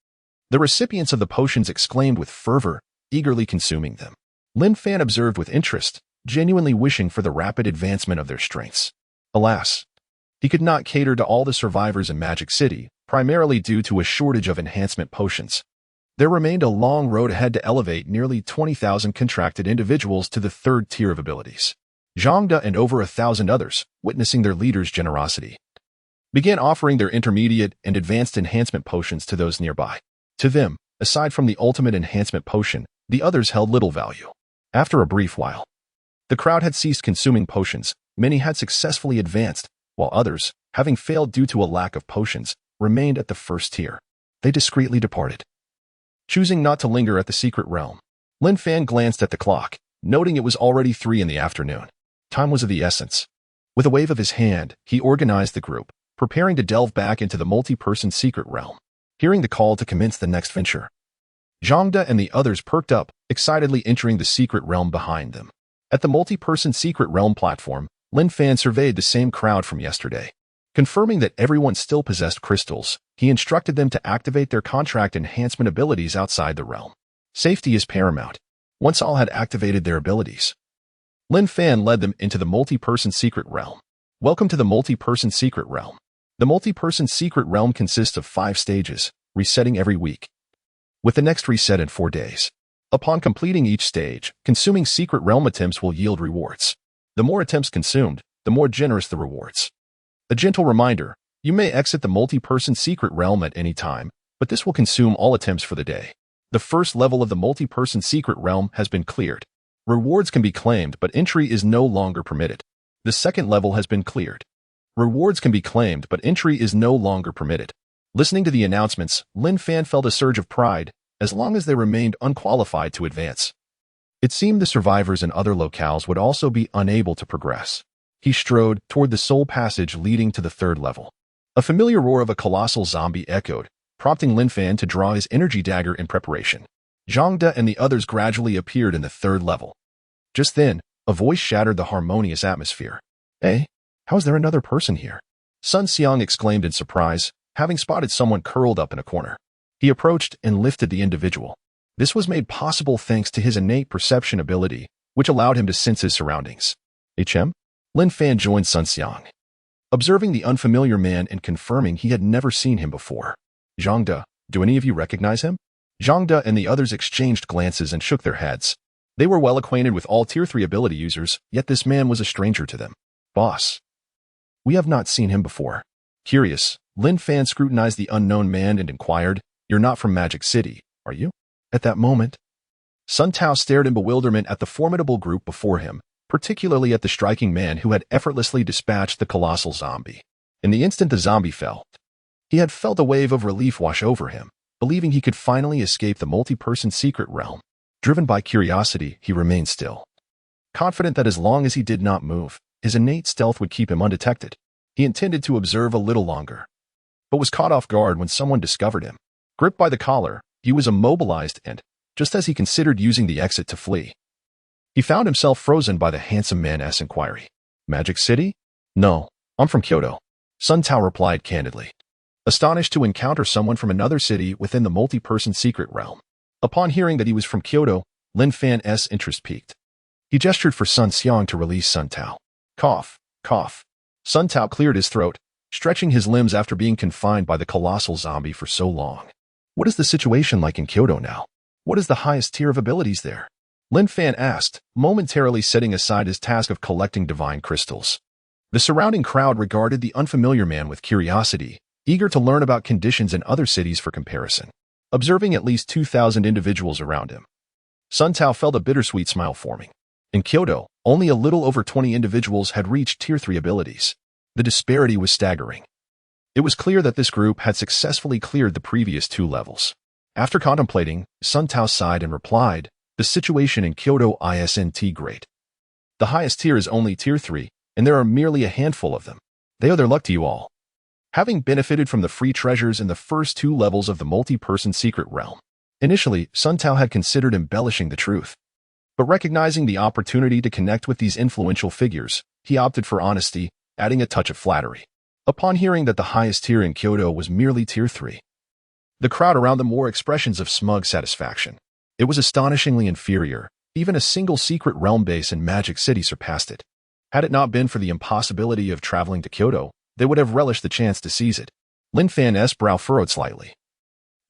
The recipients of the potions exclaimed with fervor, eagerly consuming them. Lin Fan observed with interest, genuinely wishing for the rapid advancement of their strengths. Alas, he could not cater to all the survivors in Magic City, primarily due to a shortage of enhancement potions. There remained a long road ahead to elevate nearly 20,000 contracted individuals to the 3rd tier of abilities. Zhang De and over 1,000 others, witnessing their leader's generosity, began offering their intermediate and advanced enhancement potions to those nearby. To them, aside from the ultimate enhancement potion, the others held little value. After a brief while, the crowd had ceased consuming potions. Many had successfully advanced, while others, having failed due to a lack of potions, remained at the 1st tier. They discreetly departed, choosing not to linger at the secret realm. Lin Fan glanced at the clock, noting it was already 3 in the afternoon. Time was of the essence. With a wave of his hand, he organized the group, preparing to delve back into the multi-person secret realm. Hearing the call to commence the next venture, Zhang De and the others perked up, excitedly entering the secret realm behind them. At the multi-person secret realm platform, Lin Fan surveyed the same crowd from yesterday. Confirming that everyone still possessed crystals, he instructed them to activate their contract enhancement abilities outside the realm. Safety is paramount. Once all had activated their abilities, Lin Fan led them into the multi-person secret realm. Welcome to the multi-person secret realm. The multi-person secret realm consists of 5 stages, resetting every week, with the next reset in 4 days. Upon completing each stage, consuming secret realm attempts will yield rewards. The more attempts consumed, the more generous the rewards. A gentle reminder, you may exit the multi-person secret realm at any time, but this will consume all attempts for the day. The first level of the multi-person secret realm has been cleared. Rewards can be claimed, but entry is no longer permitted. The second level has been cleared. Rewards can be claimed, but entry is no longer permitted. Listening to the announcements, Lin Fan felt a surge of pride, as long as they remained unqualified to advance. It seemed the survivors in other locales would also be unable to progress. He strode toward the sole passage leading to the 3rd level. A familiar roar of a colossal zombie echoed, prompting Lin Fan to draw his energy dagger in preparation. Zhang De and the others gradually appeared in the 3rd level. Just then, a voice shattered the harmonious atmosphere. "Hey, how is there another person here?" Sun Xiang exclaimed in surprise, having spotted someone curled up in a corner. He approached and lifted the individual. This was made possible thanks to his innate perception ability, which allowed him to sense his surroundings. "HM?" Lin Fan joined Sun Xiang, observing the unfamiliar man and confirming he had never seen him before. "Zhang De, do any of you recognize him?" Zhang De and the others exchanged glances and shook their heads. They were well acquainted with all Tier 3 ability users, yet this man was a stranger to them. "Boss, we have not seen him before." Curious, Lin Fan scrutinized the unknown man and inquired, "You're not from Magic City, are you?" At that moment, Sun Tao stared in bewilderment at the formidable group before him, particularly at the striking man who had effortlessly dispatched the colossal zombie. In the instant the zombie fell, he had felt a wave of relief wash over him, believing he could finally escape the multi-person secret realm. Driven by curiosity, he remained still, confident that as long as he did not move, his innate stealth would keep him undetected. He intended to observe a little longer, but was caught off guard when someone discovered him. Gripped by the collar, he was immobilized and, just as he considered using the exit to flee, he found himself frozen by the handsome man's inquiry. "Magic City? No, I'm from Kyoto." Sun Tao replied candidly, astonished to encounter someone from another city within the multi-person secret realm. Upon hearing that he was from Kyoto, Lin Fan's interest peaked. He gestured for Sun Xiang to release Sun Tao. Cough, cough. Sun Tao cleared his throat, stretching his limbs after being confined by the colossal zombie for so long. What is the situation like in Kyoto now? What is the highest tier of abilities there? Lin Fan asked, momentarily setting aside his task of collecting divine crystals. The surrounding crowd regarded the unfamiliar man with curiosity, eager to learn about conditions in other cities for comparison. Observing at least 2,000 individuals around him, Sun Tao felt a bittersweet smile forming. In Kyoto, only a little over 20 individuals had reached Tier 3 abilities. The disparity was staggering. It was clear that this group had successfully cleared the previous 2 levels. After contemplating, Sun Tao sighed and replied, the situation in Kyoto isn't great. The highest tier is only Tier 3, and there are merely a handful of them. They owe their luck to you all. Having benefited from the free treasures in the first 2 levels of the multi-person secret realm, initially, Sun Tao had considered embellishing the truth. But recognizing the opportunity to connect with these influential figures, he opted for honesty, adding a touch of flattery. Upon hearing that the highest tier in Kyoto was merely Tier 3, the crowd around them wore expressions of smug satisfaction. It was astonishingly inferior. Even a single secret realm base in Magic City surpassed it. Had it not been for the impossibility of traveling to Kyoto, they would have relished the chance to seize it. Lin Fan's brow furrowed slightly,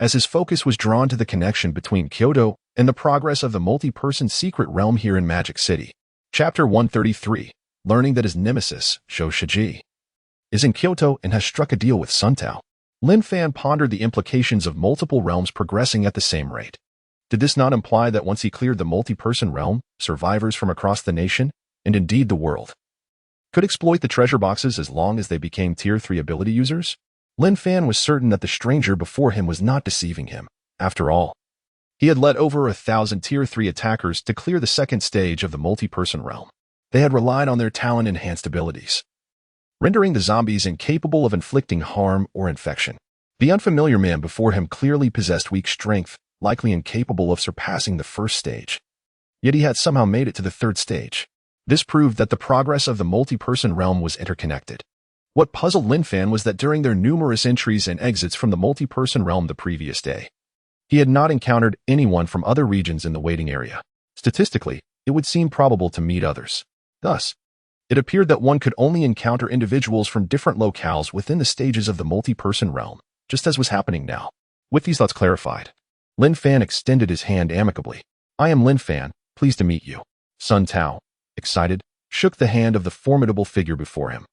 as his focus was drawn to the connection between Kyoto and the progress of the multi-person secret realm here in Magic City. Chapter 133, learning that his nemesis, Zhou Shiji, is in Kyoto and has struck a deal with Sun Tao. Lin Fan pondered the implications of multiple realms progressing at the same rate. Did this not imply that once he cleared the multi-person realm, survivors from across the nation, and indeed the world, could exploit the treasure boxes as long as they became Tier 3 ability users? Lin Fan was certain that the stranger before him was not deceiving him. After all, he had led over 1,000 Tier 3 attackers to clear the second stage of the multi-person realm. They had relied on their talent-enhanced abilities, rendering the zombies incapable of inflicting harm or infection. The unfamiliar man before him clearly possessed weak strength, likely incapable of surpassing the first stage. Yet he had somehow made it to the 3rd stage. This proved that the progress of the multi-person realm was interconnected. What puzzled Lin Fan was that during their numerous entries and exits from the multi-person realm the previous day, he had not encountered anyone from other regions in the waiting area. Statistically, it would seem probable to meet others. Thus, it appeared that one could only encounter individuals from different locales within the stages of the multi-person realm, just as was happening now. With these thoughts clarified, Lin Fan extended his hand amicably. I am Lin Fan, pleased to meet you. Sun Tao, excited, shook the hand of the formidable figure before him.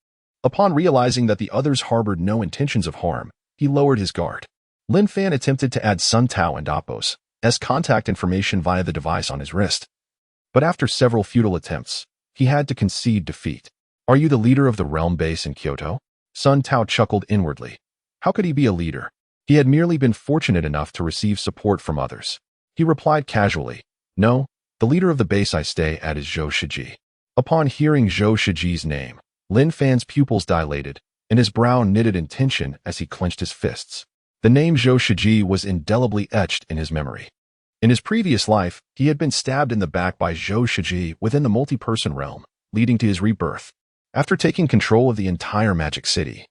Upon realizing that the others harbored no intentions of harm, he lowered his guard. Lin Fan attempted to add Sun Tao and Appo's contact information via the device on his wrist. But after several futile attempts, he had to concede defeat. Are you the leader of the realm base in Kyoto? Sun Tao chuckled inwardly. How could he be a leader? He had merely been fortunate enough to receive support from others. He replied casually, no, the leader of the base I stay at is Zhou Shiji. Upon hearing Zhou Shiji's name, Lin Fan's pupils dilated, and his brow knitted in tension as he clenched his fists. The name Zhou Shiji was indelibly etched in his memory. In his previous life, he had been stabbed in the back by Zhou Shiji within the multi-person realm, leading to his rebirth. After taking control of the entire Magic City,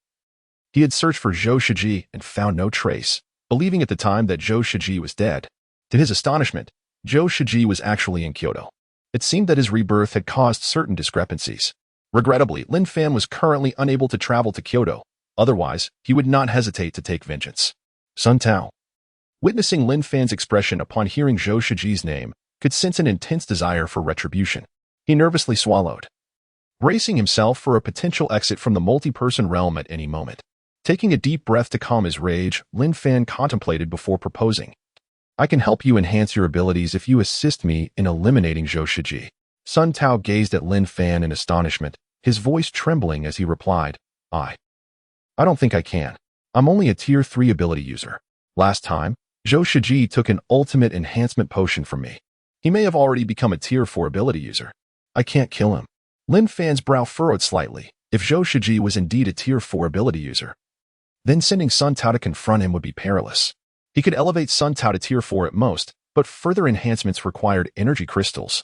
he had searched for Zhou Shiji and found no trace, believing at the time that Zhou Shiji was dead. To his astonishment, Zhou Shiji was actually in Kyoto. It seemed that his rebirth had caused certain discrepancies. Regrettably, Lin Fan was currently unable to travel to Kyoto. Otherwise, he would not hesitate to take vengeance. Sun Tao, witnessing Lin Fan's expression upon hearing Zhou Shiji's name, could sense an intense desire for retribution. He nervously swallowed, bracing himself for a potential exit from the multi-person realm at any moment. Taking a deep breath to calm his rage, Lin Fan contemplated before proposing. I can help you enhance your abilities if you assist me in eliminating Zhou Shiji. Sun Tao gazed at Lin Fan in astonishment, his voice trembling as he replied, I don't think I can. I'm only a Tier 3 ability user. Last time, Zhou Shiji took an ultimate enhancement potion from me. He may have already become a Tier 4 ability user. I can't kill him. Lin Fan's brow furrowed slightly. If Zhou Shiji was indeed a Tier 4 ability user, then sending Sun Tao to confront him would be perilous. He could elevate Sun Tao to Tier 4 at most, but further enhancements required energy crystals,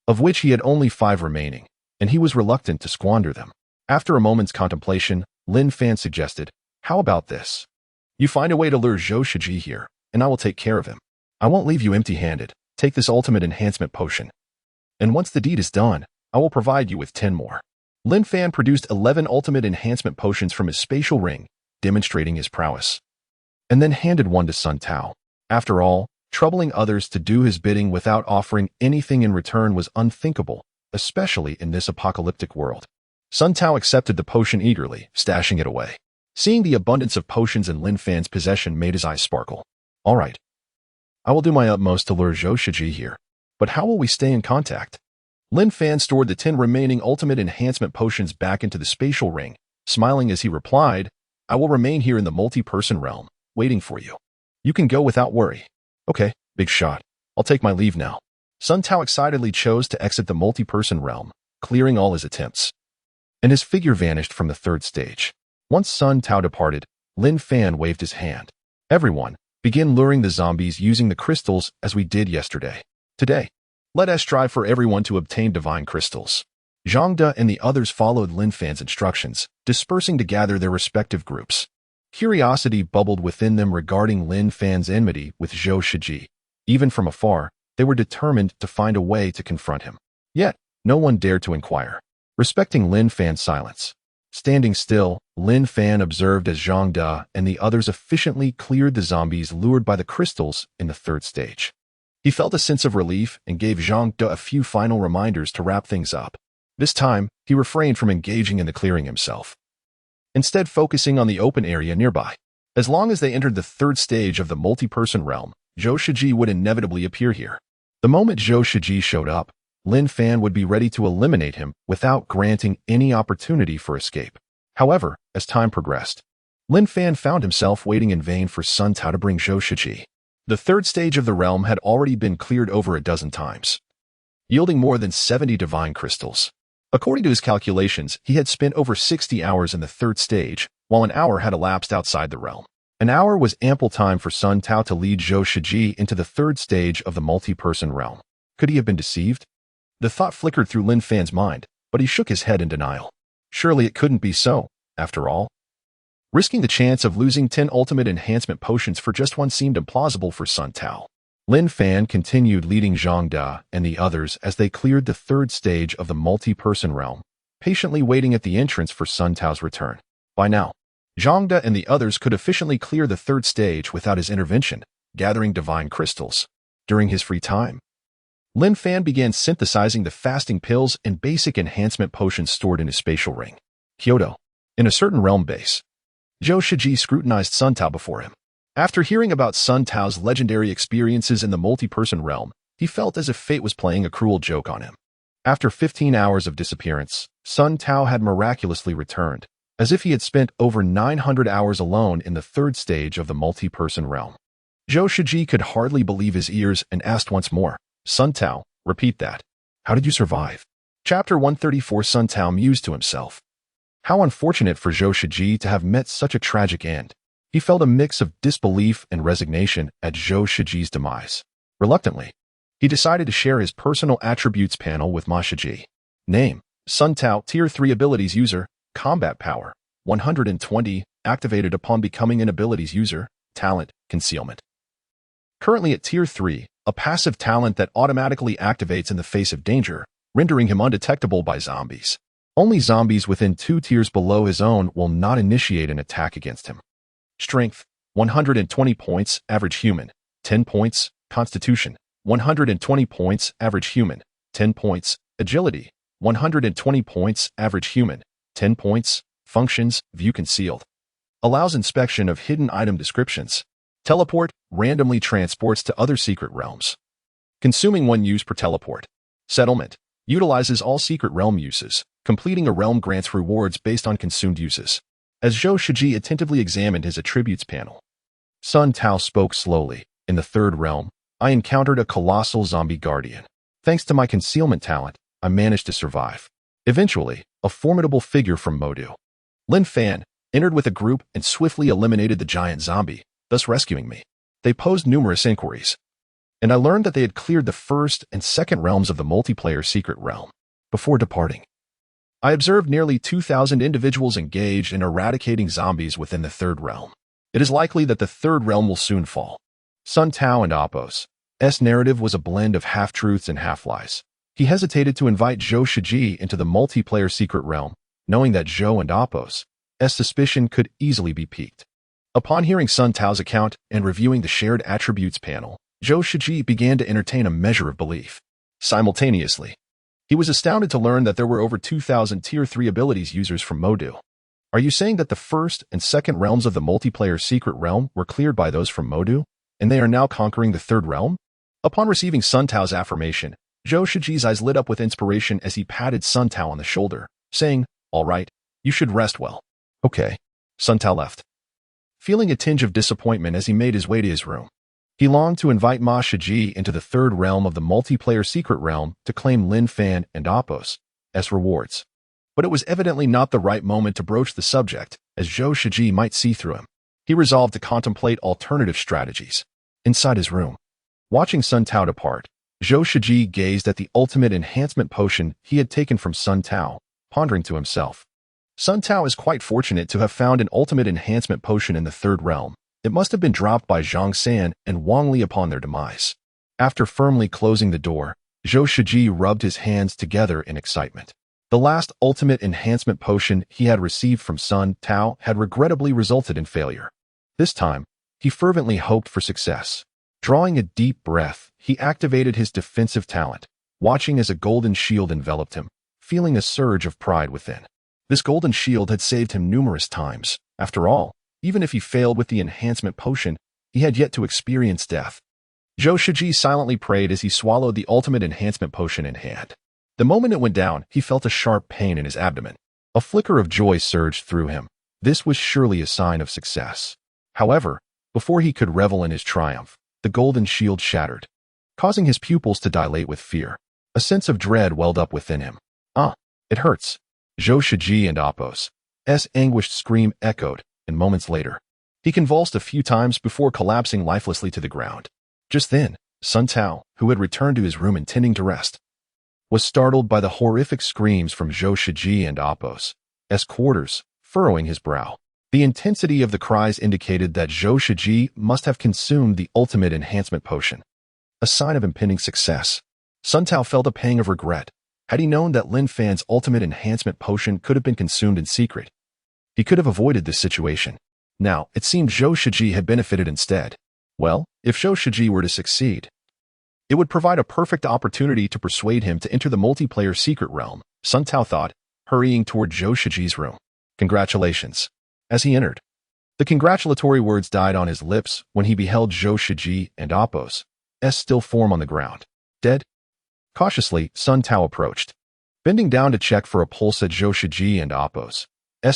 of which he had only 5 remaining, and he was reluctant to squander them. After a moment's contemplation, Lin Fan suggested, "How about this? You find a way to lure Zhou Shiji here, and I will take care of him. I won't leave you empty-handed. Take this ultimate enhancement potion. And once the deed is done, I will provide you with 10 more." Lin Fan produced 11 ultimate enhancement potions from his spatial ring, demonstrating his prowess, and then handed one to Sun Tao. After all, troubling others to do his bidding without offering anything in return was unthinkable, especially in this apocalyptic world. Sun Tao accepted the potion eagerly, stashing it away. Seeing the abundance of potions in Lin Fan's possession made his eyes sparkle. "All right. I will do my utmost to lure Zhou Shiji here. But how will we stay in contact?" Lin Fan stored the 10 remaining ultimate enhancement potions back into the spatial ring, smiling as he replied, "I will remain here in the multi-person realm, waiting for you. You can go without worry." "Okay, big shot. I'll take my leave now." Sun Tao excitedly chose to exit the multi-person realm, clearing all his attempts, and his figure vanished from the third stage. Once Sun Tao departed, Lin Fan waved his hand. "Everyone, begin luring the zombies using the crystals as we did yesterday. Today, let us strive for everyone to obtain divine crystals." Zhang De and the others followed Lin Fan's instructions, dispersing to gather their respective groups. Curiosity bubbled within them regarding Lin Fan's enmity with Zhou Shiji. Even from afar, they were determined to find a way to confront him. Yet, no one dared to inquire, respecting Lin Fan's silence. Standing still, Lin Fan observed as Zhang De and the others efficiently cleared the zombies lured by the crystals in the third stage. He felt a sense of relief and gave Zhang De a few final reminders to wrap things up. This time, he refrained from engaging in the clearing himself, instead focusing on the open area nearby. As long as they entered the third stage of the multi-person realm, Zhou Shiji would inevitably appear here. The moment Zhou Shiji showed up, Lin Fan would be ready to eliminate him without granting any opportunity for escape. However, as time progressed, Lin Fan found himself waiting in vain for Sun Tao to bring Zhou Shiji. The third stage of the realm had already been cleared over a dozen times, yielding more than 70 divine crystals. According to his calculations, he had spent over 60 hours in the third stage, while an hour had elapsed outside the realm. An hour was ample time for Sun Tao to lead Zhou Shiji into the third stage of the multi-person realm. Could he have been deceived? The thought flickered through Lin Fan's mind, but he shook his head in denial. Surely it couldn't be so, after all. Risking the chance of losing 10 ultimate enhancement potions for just one seemed implausible for Sun Tao. Lin Fan continued leading Zhang De and the others as they cleared the third stage of the multi-person realm, patiently waiting at the entrance for Sun Tao's return. By now, Zhang De and the others could efficiently clear the third stage without his intervention, gathering divine crystals. During his free time, Lin Fan began synthesizing the fasting pills and basic enhancement potions stored in his spatial ring. Kyoto, in a certain realm base, Zhou Shiji scrutinized Sun Tao before him. After hearing about Sun Tao's legendary experiences in the multi-person realm, he felt as if fate was playing a cruel joke on him. After 15 hours of disappearance, Sun Tao had miraculously returned, as if he had spent over 900 hours alone in the third stage of the multi-person realm. Zhou Shiji could hardly believe his ears and asked once more, "Sun Tao, repeat that. How did you survive?" Chapter 134. Sun Tao mused to himself. How unfortunate for Zhou Shiji to have met such a tragic end. He felt a mix of disbelief and resignation at Zhou Shiji's demise. Reluctantly, he decided to share his personal attributes panel with Ma Shiji. Name: Sun Tao, Tier 3 Abilities User, Combat Power, 120, activated upon becoming an Abilities User, Talent, Concealment. Currently at Tier 3, a passive talent that automatically activates in the face of danger, rendering him undetectable by zombies. Only zombies within 2 tiers below his own will not initiate an attack against him. Strength, 120 points, average human, 10 points, Constitution, 120 points, average human, 10 points, Agility, 120 points, average human, 10 points, Functions, view concealed. Allows inspection of hidden item descriptions. Teleport, randomly transports to other secret realms, consuming 1 use per teleport. Settlement, utilizes all secret realm uses. Completing a realm grants rewards based on consumed uses. As Zhou Shiji attentively examined his attributes panel, Sun Tao spoke slowly. In the third realm, I encountered a colossal zombie guardian. Thanks to my concealment talent, I managed to survive. Eventually, a formidable figure from Modu, Lin Fan, entered with a group and swiftly eliminated the giant zombie, thus rescuing me. They posed numerous inquiries, and I learned that they had cleared the first and second realms of the multiplayer secret realm. Before departing, I observed nearly 2,000 individuals engaged in eradicating zombies within the third realm. It is likely that the third realm will soon fall. Sun Tao and Apos. S narrative was a blend of half-truths and half-lies. He hesitated to invite Zhou Shiji into the multiplayer secret realm, knowing that Zhou and Apos' suspicion could easily be piqued. Upon hearing Sun Tao's account and reviewing the shared attributes panel, Zhou Shiji began to entertain a measure of belief. Simultaneously, he was astounded to learn that there were over 2,000 Tier 3 abilities users from Modu. Are you saying that the first and second realms of the multiplayer secret realm were cleared by those from Modu, and they are now conquering the third realm? Upon receiving Sun Tao's affirmation, Zhou Shiji's eyes lit up with inspiration as he patted Sun Tao on the shoulder, saying, "All right, you should rest well." Okay. Sun Tao left, feeling a tinge of disappointment as he made his way to his room. He longed to invite Ma Shiji into the third realm of the multiplayer secret realm to claim Lin Fan and Apos as rewards. But it was evidently not the right moment to broach the subject, as Zhou Shiji might see through him. He resolved to contemplate alternative strategies. Inside his room, watching Sun Tao depart, Zhou Shiji gazed at the ultimate enhancement potion he had taken from Sun Tao, pondering to himself. Sun Tao is quite fortunate to have found an ultimate enhancement potion in the third realm. It must have been dropped by Zhang San and Wang Li upon their demise. After firmly closing the door, Zhou Shiji rubbed his hands together in excitement. The last ultimate enhancement potion he had received from Sun Tao had regrettably resulted in failure. This time, he fervently hoped for success. Drawing a deep breath, he activated his defensive talent, watching as a golden shield enveloped him, feeling a surge of pride within. This golden shield had saved him numerous times. After all, even if he failed with the enhancement potion, he had yet to experience death. Zhou Shiji silently prayed as he swallowed the ultimate enhancement potion in hand. The moment it went down, he felt a sharp pain in his abdomen. A flicker of joy surged through him. This was surely a sign of success. However, before he could revel in his triumph, the golden shield shattered, causing his pupils to dilate with fear. A sense of dread welled up within him. "Ah, it hurts." Zhou Shiji and Apos' anguished scream echoed, and moments later, he convulsed a few times before collapsing lifelessly to the ground. Just then, Sun Tao, who had returned to his room intending to rest, was startled by the horrific screams from Zhou Shiji and Apos' quarters, furrowing his brow. The intensity of the cries indicated that Zhou Shiji must have consumed the ultimate enhancement potion, a sign of impending success. Sun Tao felt a pang of regret. Had he known that Lin Fan's ultimate enhancement potion could have been consumed in secret, he could have avoided this situation. Now, it seemed Zhou Shiji had benefited instead. Well, if Zhou Shiji were to succeed, it would provide a perfect opportunity to persuade him to enter the multiplayer secret realm, Sun Tao thought, hurrying toward Zhou Shiji's room. Congratulations. As he entered, the congratulatory words died on his lips when he beheld Zhou Shiji and Apos' still form on the ground. Dead? Cautiously, Sun Tao approached, bending down to check for a pulse at Zhou Shiji and Apos'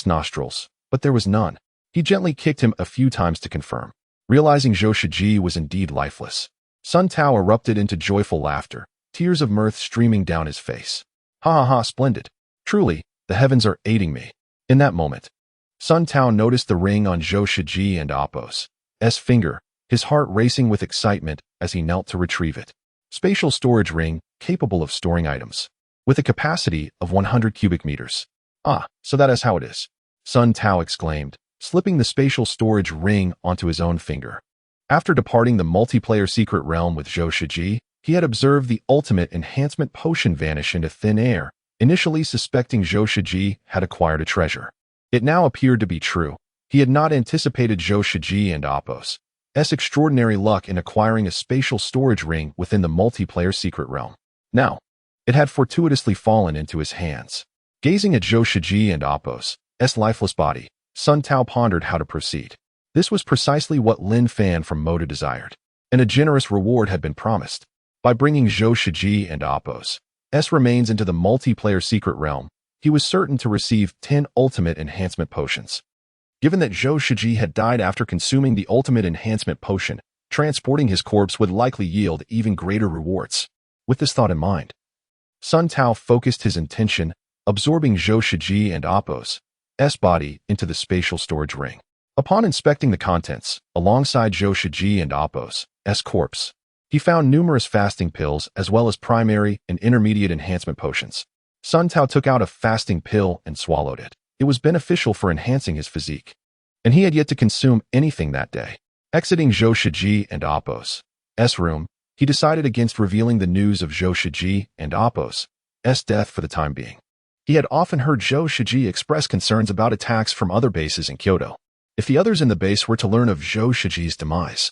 nostrils, but there was none. He gently kicked him a few times to confirm. Realizing Zhou Shiji was indeed lifeless, Sun Tao erupted into joyful laughter, tears of mirth streaming down his face. "Ha ha ha, splendid. Truly, the heavens are aiding me." In that moment, Sun Tao noticed the ring on Zhou Shiji and Apos' finger, his heart racing with excitement as he knelt to retrieve it. Spatial storage ring, capable of storing items, with a capacity of 100 cubic meters. "Ah, so that is how it is," Sun Tao exclaimed, slipping the spatial storage ring onto his own finger. After departing the multiplayer secret realm with Zhou Shiji, he had observed the ultimate enhancement potion vanish into thin air, initially suspecting Zhou Shiji had acquired a treasure. It now appeared to be true. He had not anticipated Zhou Shiji and Apos' extraordinary luck in acquiring a spatial storage ring within the multiplayer secret realm. Now, it had fortuitously fallen into his hands. Gazing at Zhou Shiji and Apos' lifeless body, Sun Tao pondered how to proceed. This was precisely what Lin Fan from Moda desired, and a generous reward had been promised. By bringing Zhou Shiji and Apos' remains into the multiplayer secret realm, he was certain to receive 10 ultimate enhancement potions. Given that Zhou Shiji had died after consuming the ultimate enhancement potion, transporting his corpse would likely yield even greater rewards. With this thought in mind, Sun Tao focused his intention, absorbing Zhou Shiji and Apos' body into the spatial storage ring. Upon inspecting the contents, alongside Zhou Shiji and Apos' corpse, he found numerous fasting pills as well as primary and intermediate enhancement potions. Sun Tao took out a fasting pill and swallowed it. It was beneficial for enhancing his physique, and he had yet to consume anything that day. Exiting Zhou Shiji and Apos' room, he decided against revealing the news of Zhou Shiji and Apos' death for the time being. He had often heard Zhou Shiji express concerns about attacks from other bases in Kyoto. If the others in the base were to learn of Zhou Shiji's demise,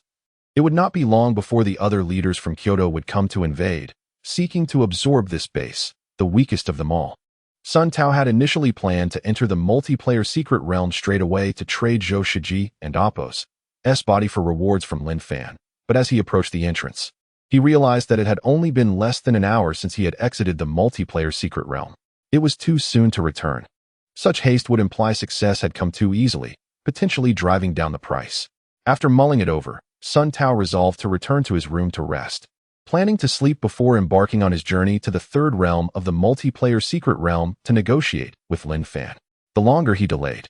it would not be long before the other leaders from Kyoto would come to invade, seeking to absorb this base, the weakest of them all. Sun Tao had initially planned to enter the multiplayer secret realm straight away to trade Zhou Shiji and Apos' body for rewards from Lin Fan, but as he approached the entrance, he realized that it had only been less than an hour since he had exited the multiplayer secret realm. It was too soon to return. Such haste would imply success had come too easily, potentially driving down the price. After mulling it over, Sun Tao resolved to return to his room to rest, planning to sleep before embarking on his journey to the third realm of the multiplayer secret realm to negotiate with Lin Fan. The longer he delayed,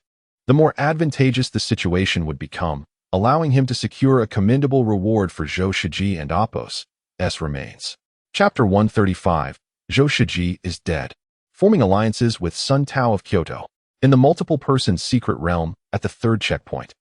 the more advantageous the situation would become, allowing him to secure a commendable reward for Zhou Shiji and Apos' remains. Chapter 135, Zhou Shiji is dead. Forming alliances with Sun Tao of Kyoto. In the multiple-person secret realm, at the third checkpoint,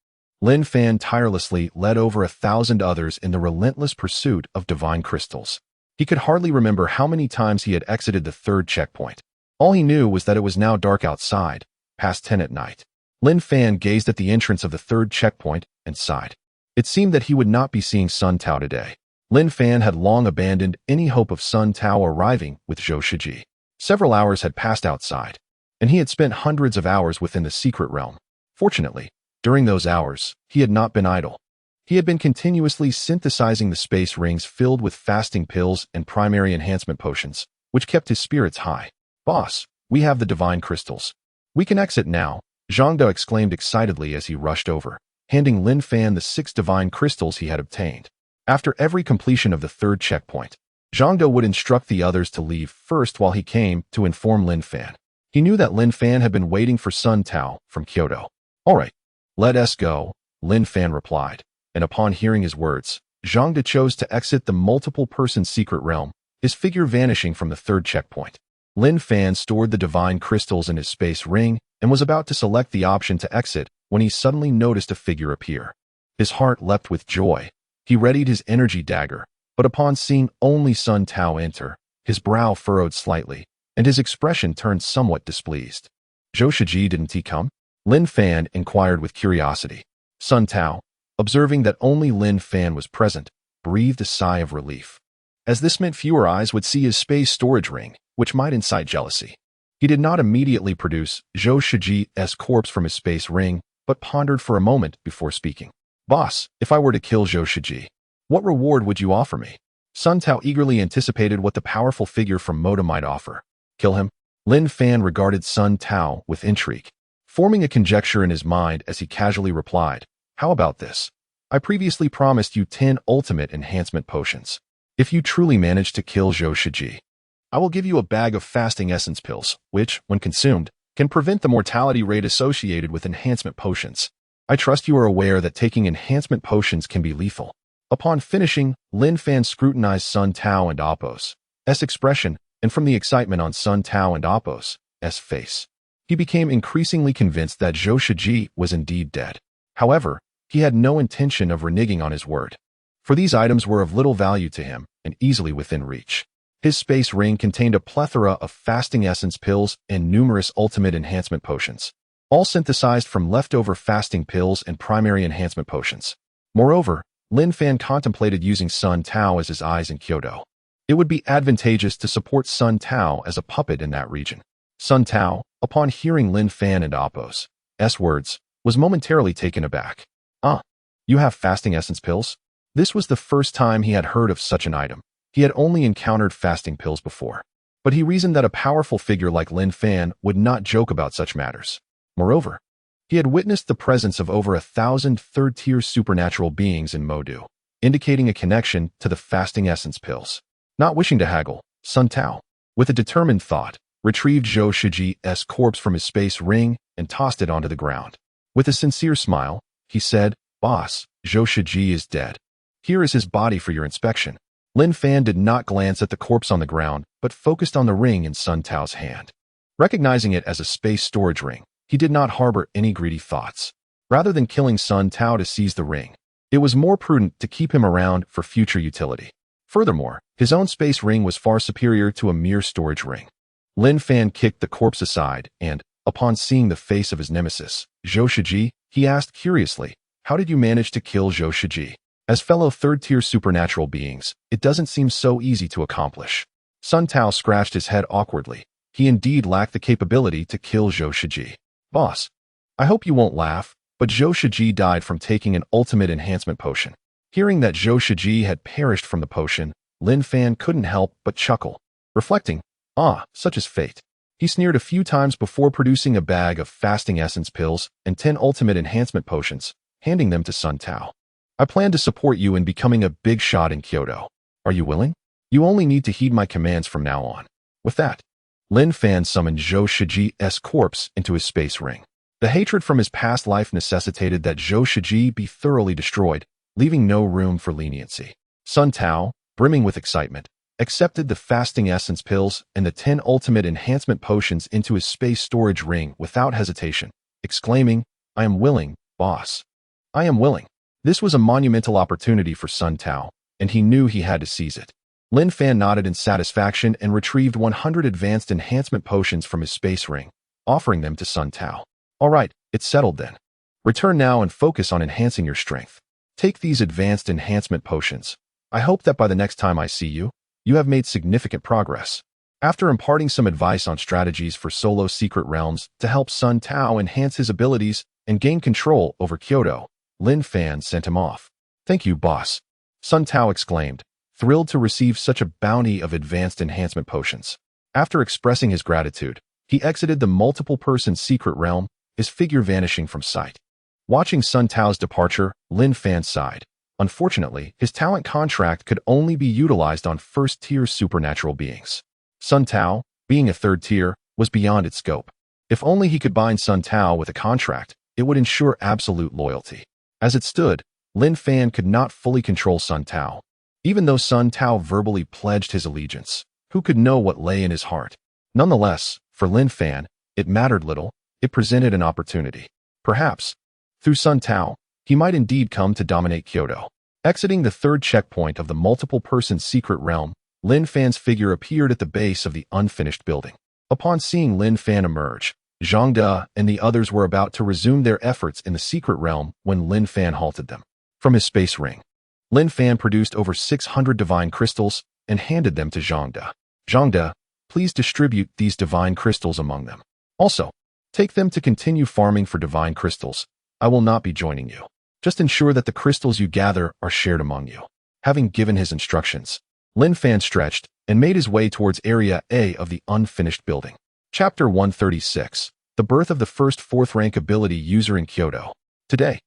Lin Fan tirelessly led over 1,000 others in the relentless pursuit of divine crystals. He could hardly remember how many times he had exited the third checkpoint. All he knew was that it was now dark outside, past 10 at night. Lin Fan gazed at the entrance of the third checkpoint and sighed. It seemed that he would not be seeing Sun Tao today. Lin Fan had long abandoned any hope of Sun Tao arriving with Zhou Shiji. Several hours had passed outside, and he had spent hundreds of hours within the secret realm. Fortunately, during those hours, he had not been idle. He had been continuously synthesizing the space rings filled with fasting pills and primary enhancement potions, which kept his spirits high. "Boss, we have the divine crystals. We can exit now," Zhang De exclaimed excitedly as he rushed over, handing Lin Fan the 6 divine crystals he had obtained. After every completion of the third checkpoint, Zhang De would instruct the others to leave first while he came to inform Lin Fan. He knew that Lin Fan had been waiting for Sun Tao from Kyoto. "All right, let us go," Lin Fan replied, and upon hearing his words, Zhang De chose to exit the multiple-person secret realm, his figure vanishing from the third checkpoint. Lin Fan stored the divine crystals in his space ring and was about to select the option to exit when he suddenly noticed a figure appear. His heart leapt with joy. He readied his energy dagger, but upon seeing only Sun Tao enter, his brow furrowed slightly, and his expression turned somewhat displeased. "Zhou Shiji, didn't he come?" Lin Fan inquired with curiosity. Sun Tao, observing that only Lin Fan was present, breathed a sigh of relief, as this meant fewer eyes would see his space storage ring, which might incite jealousy. He did not immediately produce Zhou Shiji's corpse from his space ring, but pondered for a moment before speaking. "Boss, if I were to kill Zhou Shiji, what reward would you offer me?" Sun Tao eagerly anticipated what the powerful figure from Moda might offer. "Kill him?" Lin Fan regarded Sun Tao with intrigue, forming a conjecture in his mind as he casually replied, "How about this? I previously promised you 10 ultimate enhancement potions. If you truly manage to kill Zhou Shiji, I will give you a bag of fasting essence pills, which, when consumed, can prevent the mortality rate associated with enhancement potions. I trust you are aware that taking enhancement potions can be lethal." Upon finishing, Lin Fan scrutinized Sun Tao and Apos' expression, and from the excitement on Sun Tao and Apos' face, he became increasingly convinced that Zhou Shiji was indeed dead. However, he had no intention of reneging on his word, for these items were of little value to him and easily within reach. His space ring contained a plethora of fasting essence pills and numerous ultimate enhancement potions, all synthesized from leftover fasting pills and primary enhancement potions. Moreover, Lin Fan contemplated using Sun Tao as his eyes in Kyoto. It would be advantageous to support Sun Tao as a puppet in that region. Sun Tao, upon hearing Lin Fan and Apos' words, was momentarily taken aback. "Ah, you have fasting essence pills?" This was the first time he had heard of such an item. He had only encountered fasting pills before, but he reasoned that a powerful figure like Lin Fan would not joke about such matters. Moreover, he had witnessed the presence of over 1,000 third-tier supernatural beings in Modu, indicating a connection to the fasting essence pills. Not wishing to haggle, Sun Tao, with a determined thought, retrieved Zhou Shiji's corpse from his space ring and tossed it onto the ground. With a sincere smile, he said, "Boss, Zhou Shiji is dead. Here is his body for your inspection." Lin Fan did not glance at the corpse on the ground, but focused on the ring in Sun Tao's hand. Recognizing it as a space storage ring, he did not harbor any greedy thoughts. Rather than killing Sun Tao to seize the ring, it was more prudent to keep him around for future utility. Furthermore, his own space ring was far superior to a mere storage ring. Lin Fan kicked the corpse aside and, upon seeing the face of his nemesis, Zhou Shiji, he asked curiously, "How did you manage to kill Zhou Shiji? As fellow third-tier supernatural beings, it doesn't seem so easy to accomplish." Sun Tao scratched his head awkwardly. He indeed lacked the capability to kill Zhou Shiji. "Boss, I hope you won't laugh, but Zhou Shiji died from taking an ultimate enhancement potion." Hearing that Zhou Shiji had perished from the potion, Lin Fan couldn't help but chuckle, reflecting, such is fate. He sneered a few times before producing a bag of fasting essence pills and 10 ultimate enhancement potions, handing them to Sun Tao. "I plan to support you in becoming a big shot in Kyoto. Are you willing? You only need to heed my commands from now on." With that, Lin Fan summoned Zhou Shiji's corpse into his space ring. The hatred from his past life necessitated that Zhou Shiji be thoroughly destroyed, leaving no room for leniency. Sun Tao, brimming with excitement, accepted the fasting essence pills and the 10 ultimate enhancement potions into his space storage ring without hesitation, exclaiming, "I am willing, boss. I am willing." This was a monumental opportunity for Sun Tao, and he knew he had to seize it. Lin Fan nodded in satisfaction and retrieved 100 advanced enhancement potions from his space ring, offering them to Sun Tao. "All right, it's settled then. Return now and focus on enhancing your strength. Take these advanced enhancement potions. I hope that by the next time I see you, you have made significant progress." After imparting some advice on strategies for solo secret realms to help Sun Tao enhance his abilities and gain control over Kyoto, Lin Fan sent him off. "Thank you, boss," Sun Tao exclaimed, thrilled to receive such a bounty of advanced enhancement potions. After expressing his gratitude, he exited the multiple-person secret realm, his figure vanishing from sight. Watching Sun Tao's departure, Lin Fan sighed. Unfortunately, his talent contract could only be utilized on first-tier supernatural beings. Sun Tao, being a third tier, was beyond its scope. If only he could bind Sun Tao with a contract, it would ensure absolute loyalty. As it stood, Lin Fan could not fully control Sun Tao. Even though Sun Tao verbally pledged his allegiance, who could know what lay in his heart? Nonetheless, for Lin Fan, it mattered little. It presented an opportunity. Perhaps, through Sun Tao, he might indeed come to dominate Kyoto. Exiting the third checkpoint of the multiple-person secret realm, Lin Fan's figure appeared at the base of the unfinished building. Upon seeing Lin Fan emerge, Zhang De and the others were about to resume their efforts in the secret realm when Lin Fan halted them. From his space ring, Lin Fan produced over 600 divine crystals and handed them to Zhang De. "Zhang De, please distribute these divine crystals among them. Also, take them to continue farming for divine crystals. I will not be joining you. Just ensure that the crystals you gather are shared among you." Having given his instructions, Lin Fan stretched and made his way towards Area A of the unfinished building. Chapter 136, The Birth of the First Fourth-Rank Ability User in Kyoto. Today,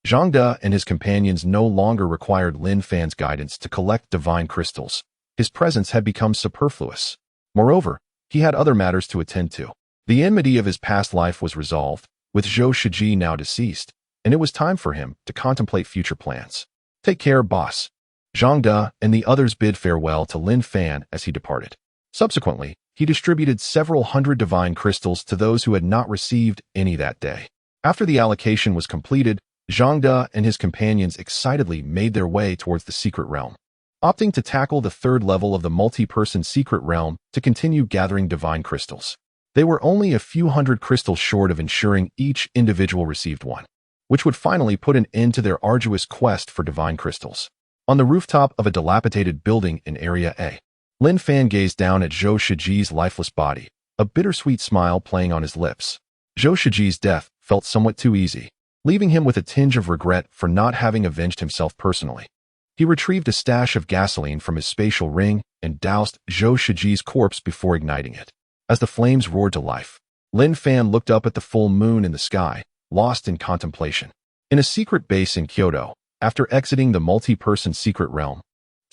Zhang De and his companions no longer required Lin Fan's guidance to collect divine crystals. His presence had become superfluous. Moreover, he had other matters to attend to. The enmity of his past life was resolved, with Zhou Shiji now deceased, and it was time for him to contemplate future plans. "Take care, boss." Zhang De and the others bid farewell to Lin Fan as he departed. Subsequently, he distributed several hundred divine crystals to those who had not received any that day. After the allocation was completed, Zhang De and his companions excitedly made their way towards the secret realm, opting to tackle the third level of the multi-person secret realm to continue gathering divine crystals. They were only a few hundred crystals short of ensuring each individual received one, which would finally put an end to their arduous quest for divine crystals. On the rooftop of a dilapidated building in Area A, Lin Fan gazed down at Zhou Shiji's lifeless body, a bittersweet smile playing on his lips. Zhou Shiji's death felt somewhat too easy, leaving him with a tinge of regret for not having avenged himself personally. He retrieved a stash of gasoline from his spatial ring and doused Zhou Shiji's corpse before igniting it. As the flames roared to life, Lin Fan looked up at the full moon in the sky, lost in contemplation. In a secret base in Kyoto, after exiting the multi-person secret realm,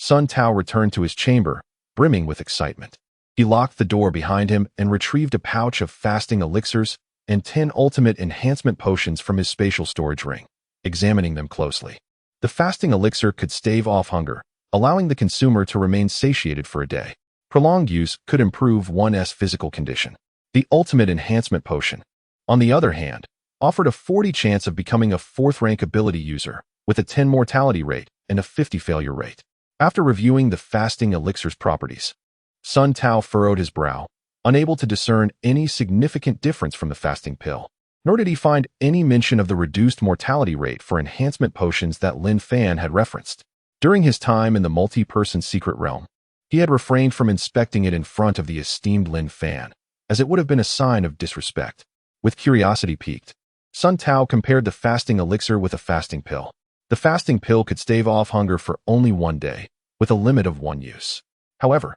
Sun Tao returned to his chamber, brimming with excitement. He locked the door behind him and retrieved a pouch of fasting elixirs and 10 ultimate enhancement potions from his spatial storage ring, examining them closely. The fasting elixir could stave off hunger, allowing the consumer to remain satiated for a day. Prolonged use could improve one's physical condition. The ultimate enhancement potion, on the other hand, offered a 40 chance of becoming a 4th rank ability user with a 10 mortality rate and a 50 failure rate. After reviewing the fasting elixir's properties, Sun Tao furrowed his brow, unable to discern any significant difference from the fasting pill. Nor did he find any mention of the reduced mortality rate for enhancement potions that Lin Fan had referenced. During his time in the multi-person secret realm, he had refrained from inspecting it in front of the esteemed Lin Fan, as it would have been a sign of disrespect. With curiosity piqued, Sun Tao compared the fasting elixir with a fasting pill. The fasting pill could stave off hunger for only 1 day, with a limit of 1 use. However,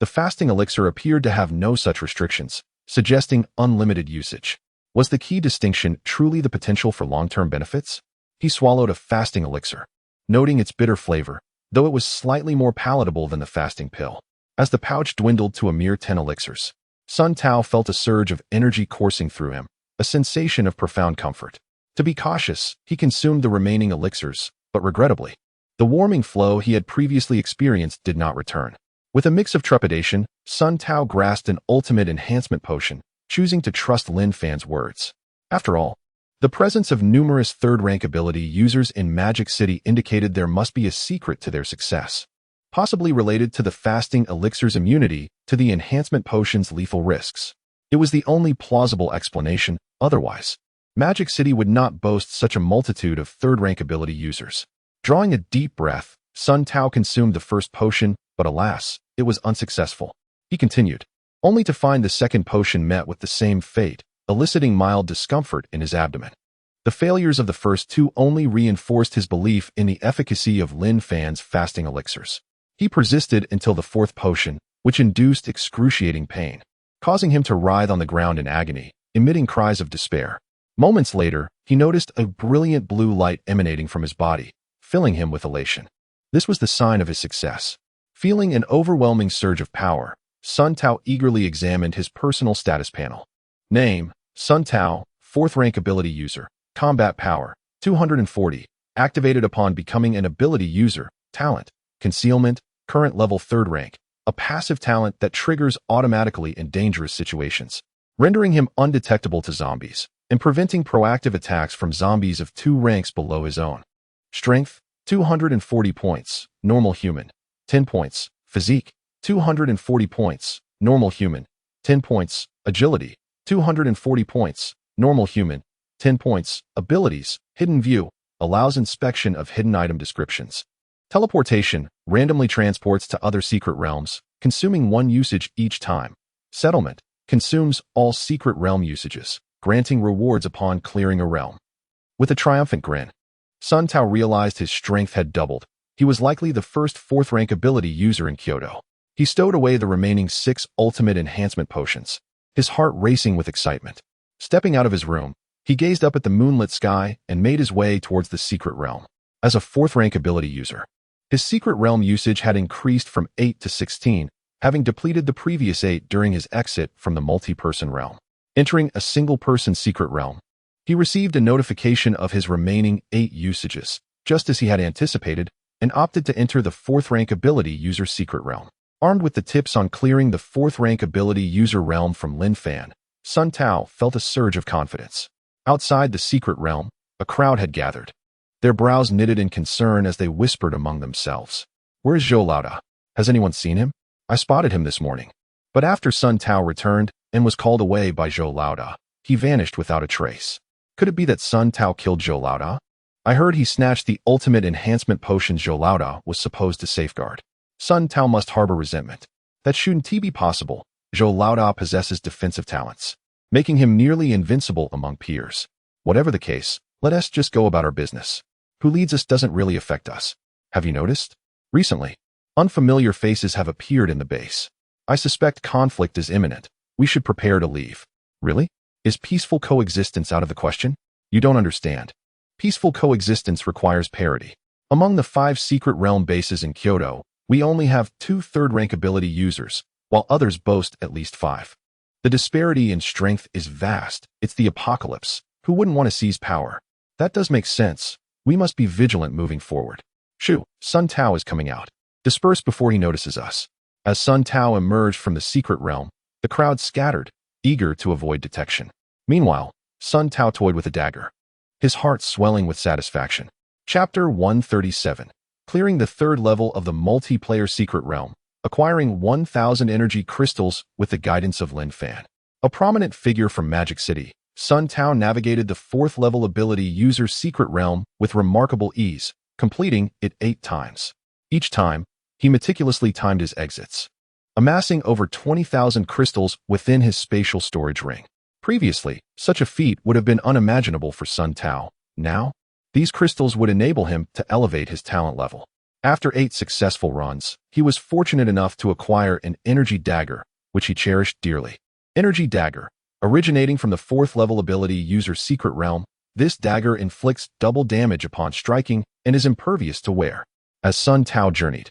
the fasting elixir appeared to have no such restrictions, suggesting unlimited usage. Was the key distinction truly the potential for long-term benefits? He swallowed a fasting elixir, noting its bitter flavor, though it was slightly more palatable than the fasting pill. As the pouch dwindled to a mere 10 elixirs, Sun Tao felt a surge of energy coursing through him, a sensation of profound comfort. To be cautious, he consumed the remaining elixirs, but regrettably, the warming flow he had previously experienced did not return. With a mix of trepidation, Sun Tao grasped an ultimate enhancement potion, choosing to trust Lin Fan's words. After all, the presence of numerous 3rd rank ability users in Magic City indicated there must be a secret to their success, possibly related to the fasting elixir's immunity to the enhancement potion's lethal risks. It was the only plausible explanation. Otherwise, Magic City would not boast such a multitude of 3rd rank ability users. Drawing a deep breath, Sun Tao consumed the first potion, but alas, it was unsuccessful. He continued, only to find the second potion met with the same fate, eliciting mild discomfort in his abdomen. The failures of the first 2 only reinforced his belief in the efficacy of Lin Fan's fasting elixirs. He persisted until the 4th potion, which induced excruciating pain, causing him to writhe on the ground in agony, emitting cries of despair. Moments later, he noticed a brilliant blue light emanating from his body, filling him with elation. This was the sign of his success. Feeling an overwhelming surge of power, Sun Tao eagerly examined his personal status panel. Name, Sun Tao, 4th rank ability user. Combat power, 240. Activated upon becoming an ability user. Talent, concealment, current level 3rd rank. A passive talent that triggers automatically in dangerous situations, rendering him undetectable to zombies and preventing proactive attacks from zombies of 2 ranks below his own. Strength, 240 points. Normal human, 10 points. Physique, 240 points. Normal human, 10 points. Agility, 240 points. Normal human, 10 points. Abilities, hidden view, allows inspection of hidden item descriptions. Teleportation, randomly transports to other secret realms, consuming 1 usage each time. Settlement, consumes all secret realm usages, granting rewards upon clearing a realm. With a triumphant grin, Sun Tao realized his strength had doubled. He was likely the first 4th rank ability user in Kyoto. He stowed away the remaining 6 ultimate enhancement potions, his heart racing with excitement. Stepping out of his room, he gazed up at the moonlit sky and made his way towards the secret realm. As a 4th rank ability user, his secret realm usage had increased from 8 to 16, having depleted the previous 8 during his exit from the multi-person realm. Entering a single-person secret realm, he received a notification of his remaining 8 usages, just as he had anticipated, and opted to enter the 4th rank ability user secret realm. Armed with the tips on clearing the 4th rank ability user realm from Lin Fan, Sun Tao felt a surge of confidence. Outside the secret realm, a crowd had gathered, their brows knitted in concern as they whispered among themselves. Where's Zhou Laoda? Has anyone seen him? I spotted him this morning. But after Sun Tao returned and was called away by Zhou Laoda, he vanished without a trace. Could it be that Sun Tao killed Zhou Laoda? I heard he snatched the ultimate enhancement potion Zhou Laoda was supposed to safeguard. Sun Tao must harbor resentment. That shouldn't be possible. Zhou Laoda possesses defensive talents, making him nearly invincible among peers. Whatever the case, let us just go about our business. Who leads us doesn't really affect us. Have you noticed? Recently, unfamiliar faces have appeared in the base. I suspect conflict is imminent. We should prepare to leave. Really? Is peaceful coexistence out of the question? You don't understand. Peaceful coexistence requires parity. Among the 5 secret realm bases in Kyoto, we only have 2 3rd-rank ability users, while others boast at least 5. The disparity in strength is vast. It's the apocalypse. Who wouldn't want to seize power? That does make sense. We must be vigilant moving forward. Shoo, Sun Tao is coming out. Disperse before he notices us. As Sun Tao emerged from the secret realm, the crowd scattered, eager to avoid detection. Meanwhile, Sun Tao toyed with a dagger, his heart swelling with satisfaction. Chapter 137. Clearing the third level of the multiplayer secret realm, acquiring 1,000 energy crystals with the guidance of Lin Fan. A prominent figure from Magic City, Sun Tao navigated the fourth level ability user's secret realm with remarkable ease, completing it 8 times. Each time, he meticulously timed his exits, amassing over 20,000 crystals within his spatial storage ring. Previously, such a feat would have been unimaginable for Sun Tao. Now, these crystals would enable him to elevate his talent level. After 8 successful runs, he was fortunate enough to acquire an energy dagger, which he cherished dearly. Energy dagger. Originating from the 4th level ability user's secret realm, this dagger inflicts double damage upon striking and is impervious to wear. As Sun Tao journeyed,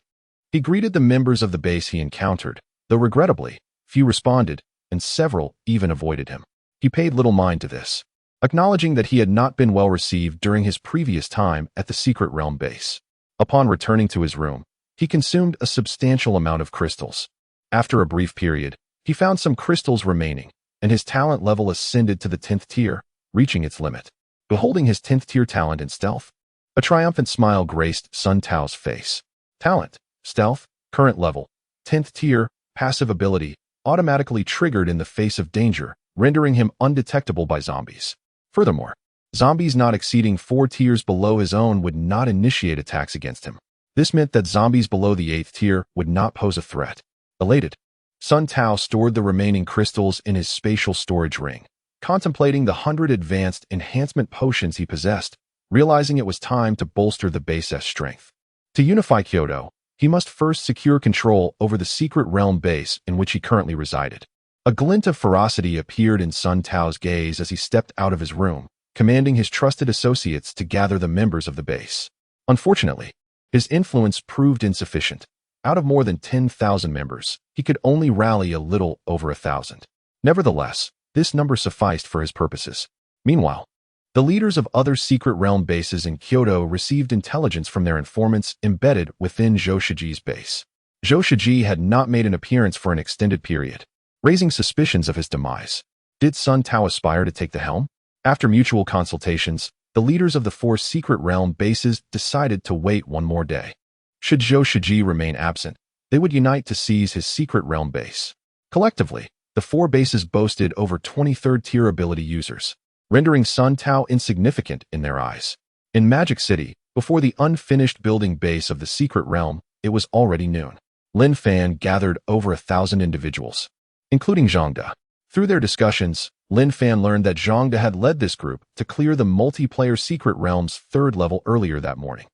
he greeted the members of the base he encountered, though regrettably, few responded, and several even avoided him. He paid little mind to this, acknowledging that he had not been well received during his previous time at the secret realm base. Upon returning to his room, he consumed a substantial amount of crystals. After a brief period, he found some crystals remaining, and his talent level ascended to the 10th tier, reaching its limit. Beholding his 10th tier talent in stealth, a triumphant smile graced Sun Tao's face. Talent, stealth, current level, 10th tier, passive ability, automatically triggered in the face of danger, rendering him undetectable by zombies. Furthermore, zombies not exceeding 4 tiers below his own would not initiate attacks against him. This meant that zombies below the 8th tier would not pose a threat. Elated, Sun Tao stored the remaining crystals in his spatial storage ring, contemplating the 100 advanced enhancement potions he possessed, realizing it was time to bolster the base's strength. To unify Kyoto, he must first secure control over the secret realm base in which he currently resided. A glint of ferocity appeared in Sun Tao's gaze as he stepped out of his room, commanding his trusted associates to gather the members of the base. Unfortunately, his influence proved insufficient. Out of more than 10,000 members, he could only rally a little over 1,000. Nevertheless, this number sufficed for his purposes. Meanwhile, the leaders of other secret realm bases in Kyoto received intelligence from their informants embedded within Zhou Shiji's base. Zhou Shiji had not made an appearance for an extended period, raising suspicions of his demise. Did Sun Tao aspire to take the helm? After mutual consultations, the leaders of the 4 secret realm bases decided to wait one more day. Should Zhou Shiji remain absent, they would unite to seize his secret realm base. Collectively, the 4 bases boasted over 23rd tier ability users, rendering Sun Tao insignificant in their eyes. In Magic City, before the unfinished building base of the secret realm, it was already noon. Lin Fan gathered over 1,000 individuals, including Zhang De. Through their discussions, Lin Fan learned that Zhang De had led this group to clear the multiplayer secret realm's 3rd level earlier that morning.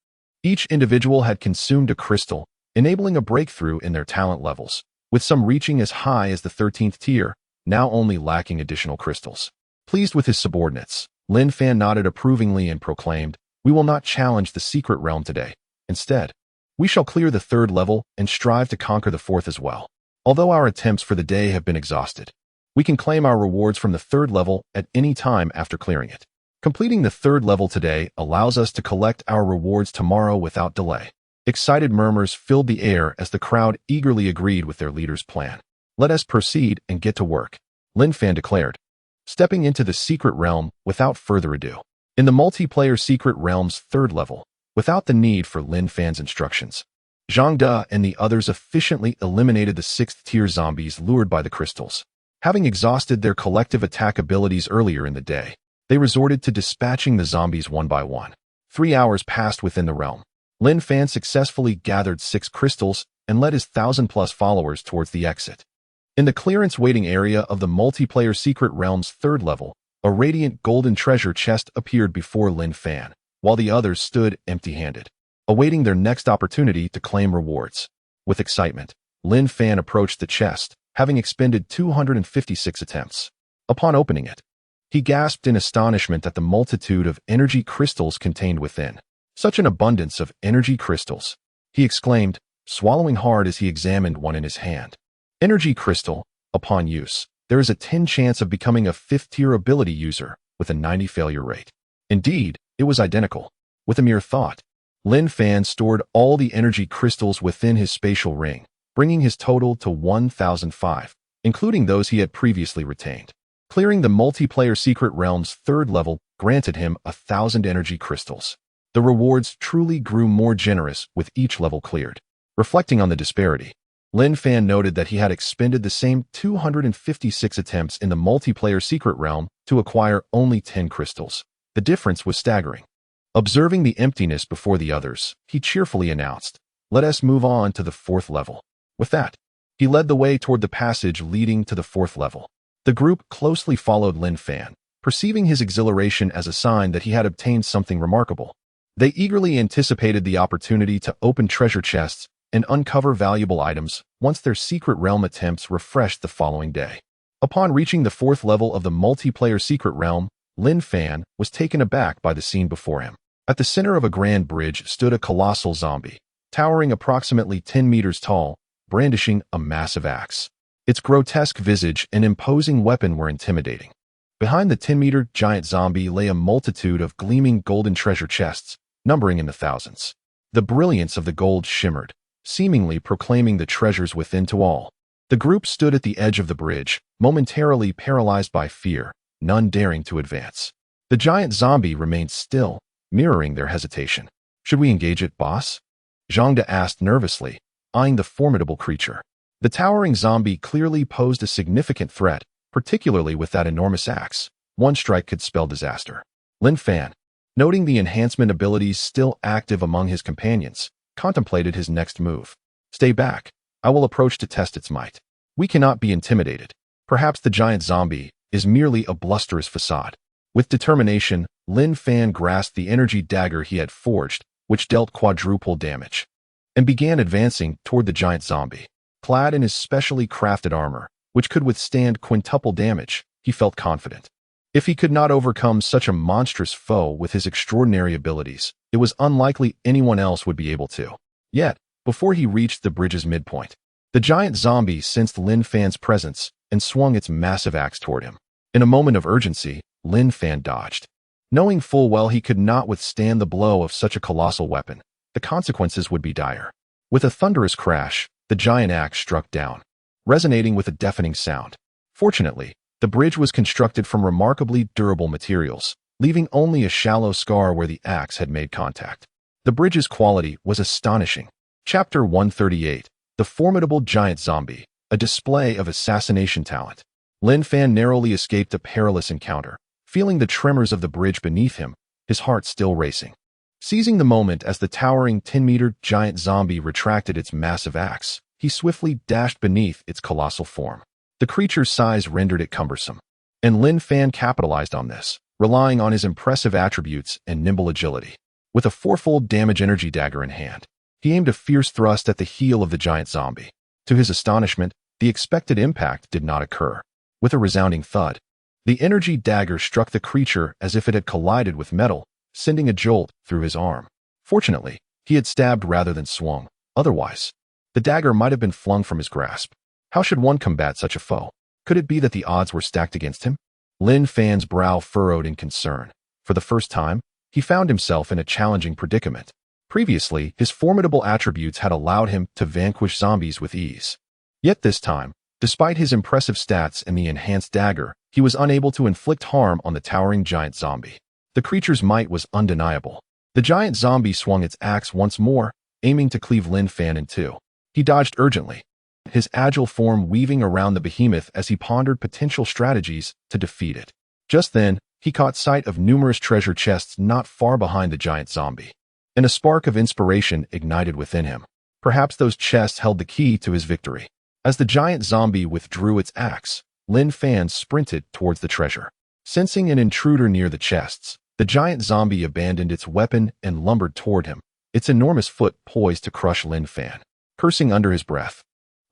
Each individual had consumed a crystal, enabling a breakthrough in their talent levels, with some reaching as high as the 13th tier, now only lacking additional crystals. Pleased with his subordinates, Lin Fan nodded approvingly and proclaimed, "We will not challenge the secret realm today. Instead, we shall clear the 3rd level and strive to conquer the 4th as well. Although our attempts for the day have been exhausted, we can claim our rewards from the 3rd level at any time after clearing it. Completing the 3rd level today allows us to collect our rewards tomorrow without delay." Excited murmurs filled the air as the crowd eagerly agreed with their leader's plan. "Let us proceed and get to work," Lin Fan declared, stepping into the secret realm without further ado. In the multiplayer secret realm's 3rd level, without the need for Lin Fan's instructions, Zhang De and the others efficiently eliminated the 6th tier zombies lured by the crystals. Having exhausted their collective attack abilities earlier in the day, they resorted to dispatching the zombies one by one. 3 hours passed within the realm. Lin Fan successfully gathered 6 crystals and led his 1,000+ followers towards the exit. In the clearance waiting area of the multiplayer secret realm's 3rd level, a radiant golden treasure chest appeared before Lin Fan, while the others stood empty-handed, awaiting their next opportunity to claim rewards. With excitement, Lin Fan approached the chest, having expended 256 attempts. Upon opening it, he gasped in astonishment at the multitude of energy crystals contained within. "Such an abundance of energy crystals," he exclaimed, swallowing hard as he examined one in his hand. Energy crystal. Upon use, there is a 10 chance of becoming a 5th tier ability user with a 90 failure rate. Indeed, it was identical. With a mere thought, Lin Fan stored all the energy crystals within his spatial ring, bringing his total to 1,005, including those he had previously retained. Clearing the multiplayer secret realm's third level granted him 1,000 energy crystals. The rewards truly grew more generous with each level cleared. Reflecting on the disparity, Lin Fan noted that he had expended the same 256 attempts in the multiplayer secret realm to acquire only 10 crystals. The difference was staggering. Observing the emptiness before the others, he cheerfully announced, "Let us move on to the fourth level." With that, he led the way toward the passage leading to the fourth level. The group closely followed Lin Fan, perceiving his exhilaration as a sign that he had obtained something remarkable. They eagerly anticipated the opportunity to open treasure chests and uncover valuable items once their secret realm attempts refreshed the following day. Upon reaching the fourth level of the multiplayer secret realm, Lin Fan was taken aback by the scene before him. At the center of a grand bridge stood a colossal zombie, towering approximately 10 meters tall, brandishing a massive axe. Its grotesque visage and imposing weapon were intimidating. Behind the 10-meter giant zombie lay a multitude of gleaming golden treasure chests, numbering in the thousands. The brilliance of the gold shimmered, seemingly proclaiming the treasures within to all. The group stood at the edge of the bridge, momentarily paralyzed by fear, none daring to advance. The giant zombie remained still, mirroring their hesitation. "Should we engage it, boss?" Zhangde asked nervously, eyeing the formidable creature. The towering zombie clearly posed a significant threat, particularly with that enormous axe. One strike could spell disaster. Lin Fan, noting the enhancement abilities still active among his companions, contemplated his next move. "Stay back. I will approach to test its might. We cannot be intimidated. Perhaps the giant zombie is merely a blusterous facade." With determination, Lin Fan grasped the energy dagger he had forged, which dealt quadruple damage, and began advancing toward the giant zombie. Clad in his specially crafted armor, which could withstand quintuple damage, he felt confident. If he could not overcome such a monstrous foe with his extraordinary abilities, it was unlikely anyone else would be able to. Yet, before he reached the bridge's midpoint, the giant zombie sensed Lin Fan's presence and swung its massive axe toward him. In a moment of urgency, Lin Fan dodged. Knowing full well he could not withstand the blow of such a colossal weapon, the consequences would be dire. With a thunderous crash, the giant axe struck down, resonating with a deafening sound. Fortunately, the bridge was constructed from remarkably durable materials, leaving only a shallow scar where the axe had made contact. The bridge's quality was astonishing. Chapter 138, The Formidable Giant Zombie, a display of assassination talent. Lin Fan narrowly escaped a perilous encounter, feeling the tremors of the bridge beneath him, his heart still racing. Seizing the moment as the towering 10-meter giant zombie retracted its massive axe, he swiftly dashed beneath its colossal form. The creature's size rendered it cumbersome, and Lin Fan capitalized on this, relying on his impressive attributes and nimble agility. With a fourfold damage energy dagger in hand, he aimed a fierce thrust at the heel of the giant zombie. To his astonishment, the expected impact did not occur. With a resounding thud, the energy dagger struck the creature as if it had collided with metal, sending a jolt through his arm. Fortunately, he had stabbed rather than swung. Otherwise, the dagger might have been flung from his grasp. How should one combat such a foe? Could it be that the odds were stacked against him? Lin Fan's brow furrowed in concern. For the first time, he found himself in a challenging predicament. Previously, his formidable attributes had allowed him to vanquish zombies with ease. Yet this time, despite his impressive stats and the enhanced dagger, he was unable to inflict harm on the towering giant zombie. The creature's might was undeniable. The giant zombie swung its axe once more, aiming to cleave Lin Fan in two. He dodged urgently, his agile form weaving around the behemoth as he pondered potential strategies to defeat it. Just then, he caught sight of numerous treasure chests not far behind the giant zombie, and a spark of inspiration ignited within him. Perhaps those chests held the key to his victory. As the giant zombie withdrew its axe, Lin Fan sprinted towards the treasure. Sensing an intruder near the chests, the giant zombie abandoned its weapon and lumbered toward him, its enormous foot poised to crush Lin Fan. Cursing under his breath,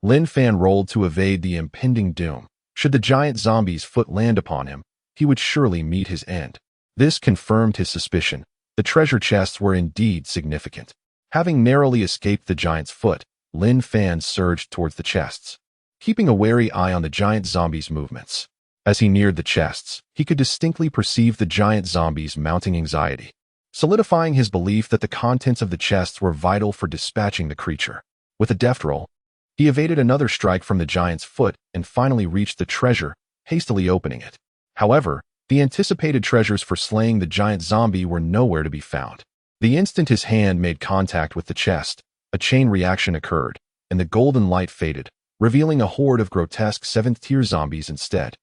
Lin Fan rolled to evade the impending doom. Should the giant zombie's foot land upon him, he would surely meet his end. This confirmed his suspicion. The treasure chests were indeed significant. Having narrowly escaped the giant's foot, Lin Fan surged towards the chests, keeping a wary eye on the giant zombie's movements. As he neared the chests, he could distinctly perceive the giant zombie's mounting anxiety. solidifying his belief that the contents of the chests were vital for dispatching the creature. With a deft roll, he evaded another strike from the giant's foot and finally reached the treasure, hastily opening it. However, the anticipated treasures for slaying the giant zombie were nowhere to be found. The instant his hand made contact with the chest, a chain reaction occurred, and the golden light faded, revealing a horde of grotesque 7th-tier zombies instead.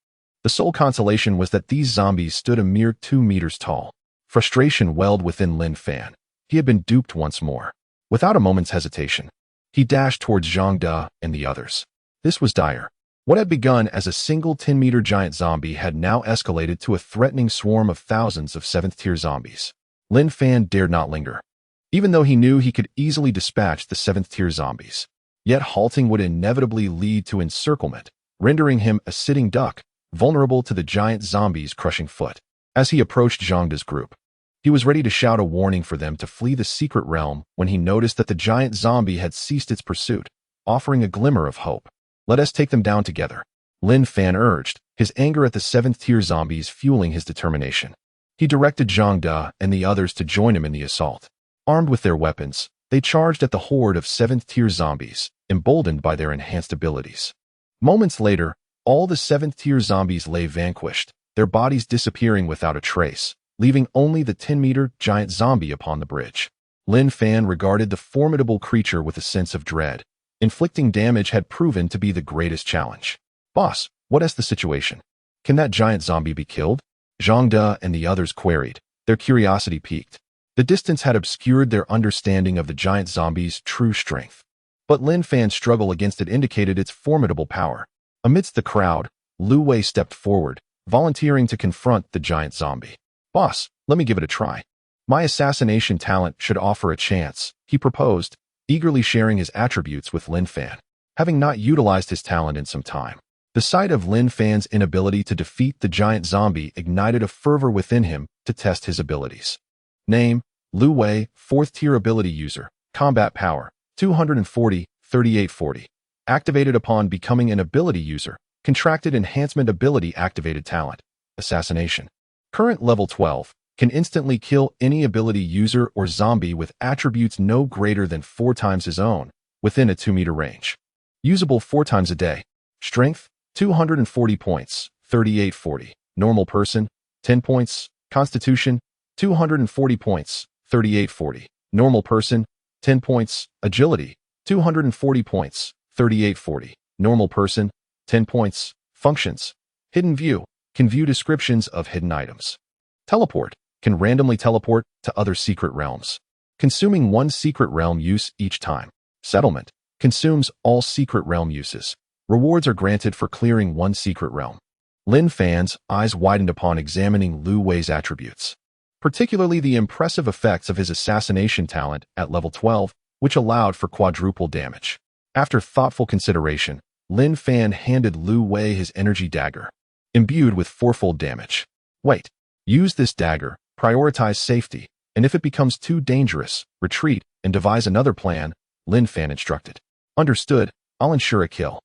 The sole consolation was that these zombies stood a mere 2 meters tall. Frustration welled within Lin Fan. He had been duped once more. Without a moment's hesitation, he dashed towards Zhang De and the others. This was dire. What had begun as a single 10-meter giant zombie had now escalated to a threatening swarm of thousands of 7th-tier zombies. Lin Fan dared not linger, even though he knew he could easily dispatch the 7th-tier zombies. Yet halting would inevitably lead to encirclement, rendering him a sitting duck, vulnerable to the giant zombie's crushing foot. As he approached Zhang De's group, he was ready to shout a warning for them to flee the secret realm when he noticed that the giant zombie had ceased its pursuit, offering a glimmer of hope. "Let us take them down together," Lin Fan urged, his anger at the 7th-tier zombies fueling his determination. He directed Zhang De and the others to join him in the assault. Armed with their weapons, they charged at the horde of 7th-tier zombies, emboldened by their enhanced abilities. Moments later, all the 7th-tier zombies lay vanquished, their bodies disappearing without a trace, leaving only the 10-meter giant zombie upon the bridge. Lin Fan regarded the formidable creature with a sense of dread. Inflicting damage had proven to be the greatest challenge. "Boss, what is the situation? Can that giant zombie be killed?" Zhang De and the others queried, their curiosity piqued. The distance had obscured their understanding of the giant zombie's true strength. But Lin Fan's struggle against it indicated its formidable power. Amidst the crowd, Lu Wei stepped forward, volunteering to confront the giant zombie. "Boss, let me give it a try. My assassination talent should offer a chance," he proposed, eagerly sharing his attributes with Lin Fan, having not utilized his talent in some time. The sight of Lin Fan's inability to defeat the giant zombie ignited a fervor within him to test his abilities. Name: Lu Wei, 4th-tier ability user. Combat power: 240, 3840. Activated upon becoming an ability user. Contracted enhancement ability activated talent. Assassination. Current level 12. Can instantly kill any ability user or zombie with attributes no greater than 4 times his own, within a 2-meter range. Usable 4 times a day. Strength: 240 points, 3840. Normal person: 10 points. Constitution: 240 points, 3840. Normal person: 10 points. Agility: 240 points, 3840. Normal person: 10 points. Functions: hidden view. Can view descriptions of hidden items. Teleport. Can randomly teleport to other secret realms, consuming 1 secret realm use each time. Settlement. Consumes all secret realm uses. Rewards are granted for clearing 1 secret realm. Lin Fan's eyes widened upon examining Lu Wei's attributes, particularly the impressive effects of his assassination talent at level 12, which allowed for quadruple damage. After thoughtful consideration, Lin Fan handed Lu Wei his energy dagger, imbued with 4-fold damage. "Wait. Use this dagger, prioritize safety, and if it becomes too dangerous, retreat and devise another plan," Lin Fan instructed. "Understood. I'll ensure a kill,"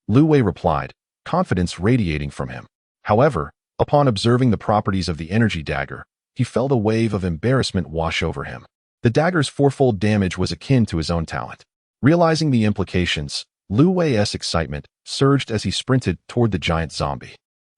Lu Wei replied, confidence radiating from him. However, upon observing the properties of the energy dagger, he felt a wave of embarrassment wash over him. The dagger's 4-fold damage was akin to his own talent. Realizing the implications, Lu Wei's excitement surged as he sprinted toward the giant zombie.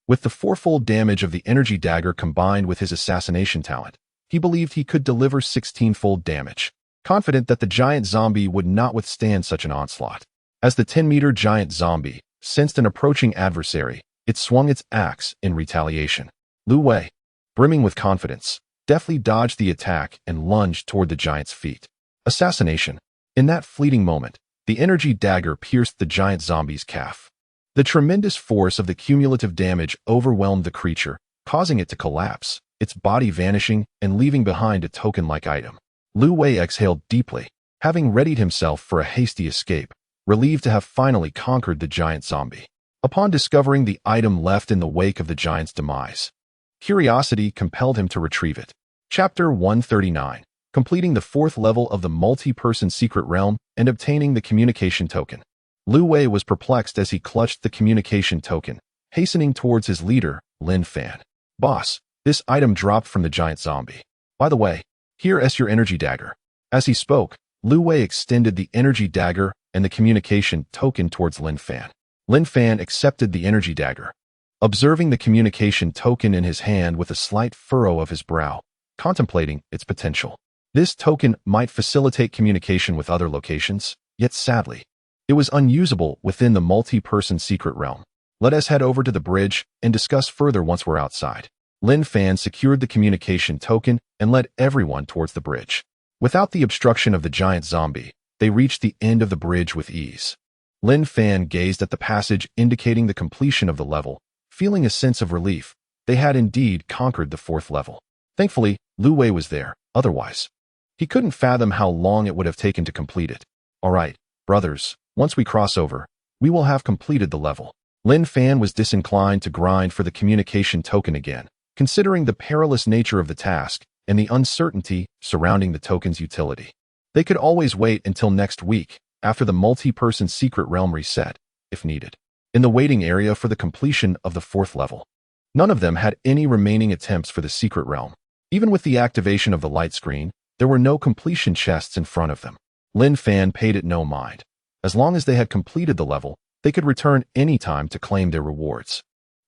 With the 4-fold damage of the energy dagger combined with his assassination talent, he believed he could deliver 16-fold damage, confident that the giant zombie would not withstand such an onslaught. As the 10-meter giant zombie sensed an approaching adversary, it swung its axe in retaliation. Lu Wei, brimming with confidence, deftly dodged the attack and lunged toward the giant's feet. Assassination. In that fleeting moment, the energy dagger pierced the giant zombie's calf. The tremendous force of the cumulative damage overwhelmed the creature, causing it to collapse, its body vanishing and leaving behind a token-like item. Lu Wei exhaled deeply, having readied himself for a hasty escape, relieved to have finally conquered the giant zombie. Upon discovering the item left in the wake of the giant's demise, curiosity compelled him to retrieve it. Chapter 139. Completing the 4th level of the multi-person secret realm and obtaining the communication token. Lu Wei was perplexed as he clutched the communication token, hastening towards his leader, Lin Fan. "Boss, this item dropped from the giant zombie. By the way, Here's your energy dagger. As he spoke, Lu Wei extended the energy dagger and the communication token towards Lin Fan. Lin Fan accepted the energy dagger, observing the communication token in his hand with a slight furrow of his brow, contemplating its potential. This token might facilitate communication with other locations, yet sadly, it was unusable within the multi-person secret realm. Let us head over to the bridge and discuss further once we're outside. Lin Fan secured the communication token and led everyone towards the bridge. Without the obstruction of the giant zombie, they reached the end of the bridge with ease. Lin Fan gazed at the passage indicating the completion of the level, feeling a sense of relief. They had indeed conquered the 4th level. Thankfully, Lu Wei was there, otherwise he couldn't fathom how long it would have taken to complete it. All right, brothers, once we cross over, we will have completed the level. Lin Fan was disinclined to grind for the communication token again, considering the perilous nature of the task and the uncertainty surrounding the token's utility. They could always wait until next week, after the multi-person secret realm reset, if needed. In the waiting area for the completion of the 4th level, none of them had any remaining attempts for the secret realm. Even with the activation of the light screen, there were no completion chests in front of them. Lin Fan paid it no mind. As long as they had completed the level, they could return any time to claim their rewards.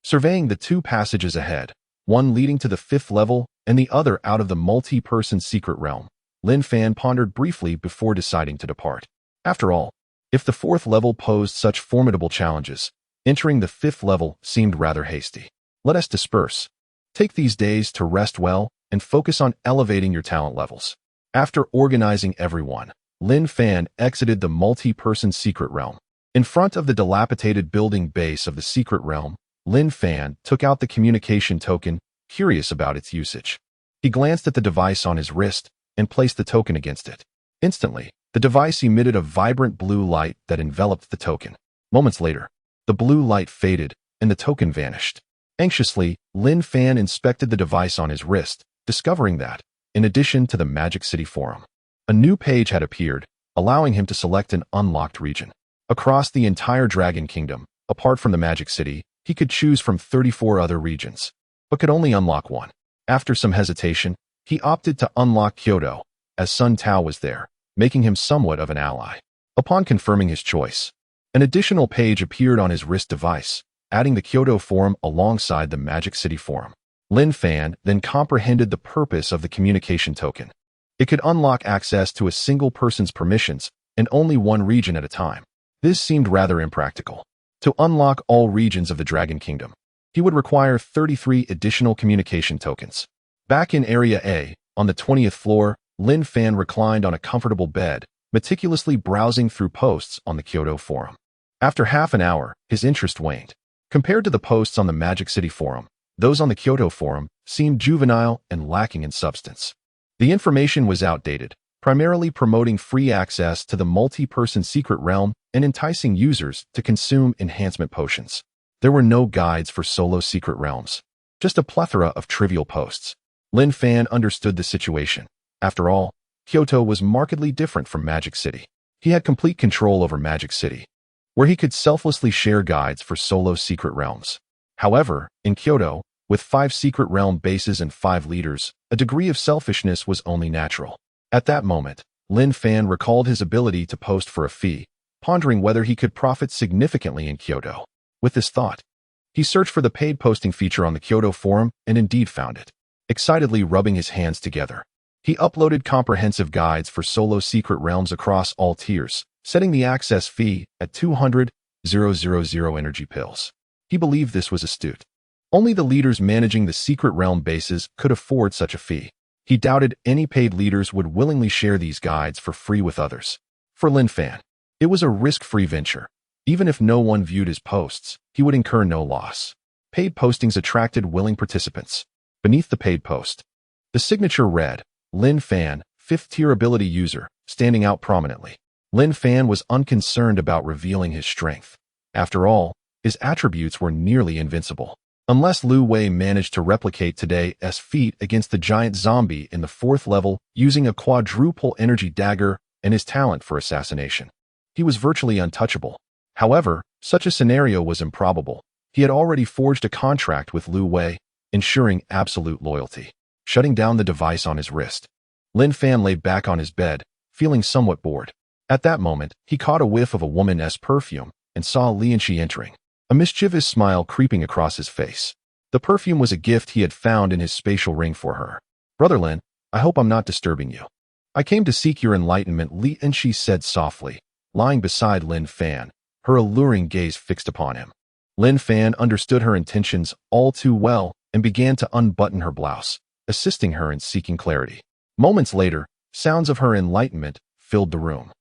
Surveying the 2 passages ahead, one leading to the 5th level and the other out of the multi-person secret realm, Lin Fan pondered briefly before deciding to depart. After all, if the 4th level posed such formidable challenges, entering the 5th level seemed rather hasty. Let us disperse. Take these days to rest well and focus on elevating your talent levels. After organizing everyone, Lin Fan exited the multi-person secret realm. In front of the dilapidated building base of the secret realm, Lin Fan took out the communication token, curious about its usage. He glanced at the device on his wrist and placed the token against it. Instantly, the device emitted a vibrant blue light that enveloped the token. Moments later, the blue light faded and the token vanished. Anxiously, Lin Fan inspected the device on his wrist, discovering that, in addition to the Magic City Forum, a new page had appeared, allowing him to select an unlocked region. Across the entire Dragon Kingdom, apart from the Magic City, he could choose from 34 other regions, but could only unlock one. After some hesitation, he opted to unlock Kyoto, as Sun Tao was there, making him somewhat of an ally. Upon confirming his choice, an additional page appeared on his wrist device, adding the Kyoto Forum alongside the Magic City Forum. Lin Fan then comprehended the purpose of the communication token. It could unlock access to a single person's permissions and only one region at a time. This seemed rather impractical. To unlock all regions of the Dragon Kingdom, he would require 33 additional communication tokens. Back in Area A, on the 20th floor, Lin Fan reclined on a comfortable bed, meticulously browsing through posts on the Kyoto Forum. After half an hour, his interest waned. Compared to the posts on the Magic City Forum, those on the Kyoto Forum seemed juvenile and lacking in substance. The information was outdated, primarily promoting free access to the multi-person secret realm and enticing users to consume enhancement potions. There were no guides for solo secret realms, just a plethora of trivial posts. Lin Fan understood the situation. After all, Kyoto was markedly different from Magic City. He had complete control over Magic City, where he could selflessly share guides for solo secret realms. However, in Kyoto, with 5 secret realm bases and 5 leaders, a degree of selfishness was only natural. At that moment, Lin Fan recalled his ability to post for a fee, pondering whether he could profit significantly in Kyoto. With this thought, he searched for the paid posting feature on the Kyoto Forum and indeed found it. Excitedly rubbing his hands together, he uploaded comprehensive guides for solo secret realms across all tiers, setting the access fee at 200,000 energy pills. He believed this was astute. Only the leaders managing the secret realm bases could afford such a fee. He doubted any paid leaders would willingly share these guides for free with others. For Lin Fan, it was a risk-free venture. Even if no one viewed his posts, he would incur no loss. Paid postings attracted willing participants. Beneath the paid post, the signature read, Lin Fan, 5th-tier ability user, standing out prominently. Lin Fan was unconcerned about revealing his strength. After all, his attributes were nearly invincible. Unless Lu Wei managed to replicate today's feat against the giant zombie in the 4th level using a quadruple energy dagger and his talent for assassination, he was virtually untouchable. However, such a scenario was improbable. He had already forged a contract with Lu Wei, ensuring absolute loyalty. Shutting down the device on his wrist, Lin Fan lay back on his bed, feeling somewhat bored. At that moment, he caught a whiff of a woman's perfume and saw Lin Fan entering, a mischievous smile creeping across his face. The perfume was a gift he had found in his spatial ring for her. "Brother Lin, I hope I'm not disturbing you. I came to seek your enlightenment," Lin Fan said softly, lying beside Lin Fan, her alluring gaze fixed upon him. Lin Fan understood her intentions all too well and began to unbutton her blouse, assisting her in seeking clarity. Moments later, sounds of her enlightenment filled the room.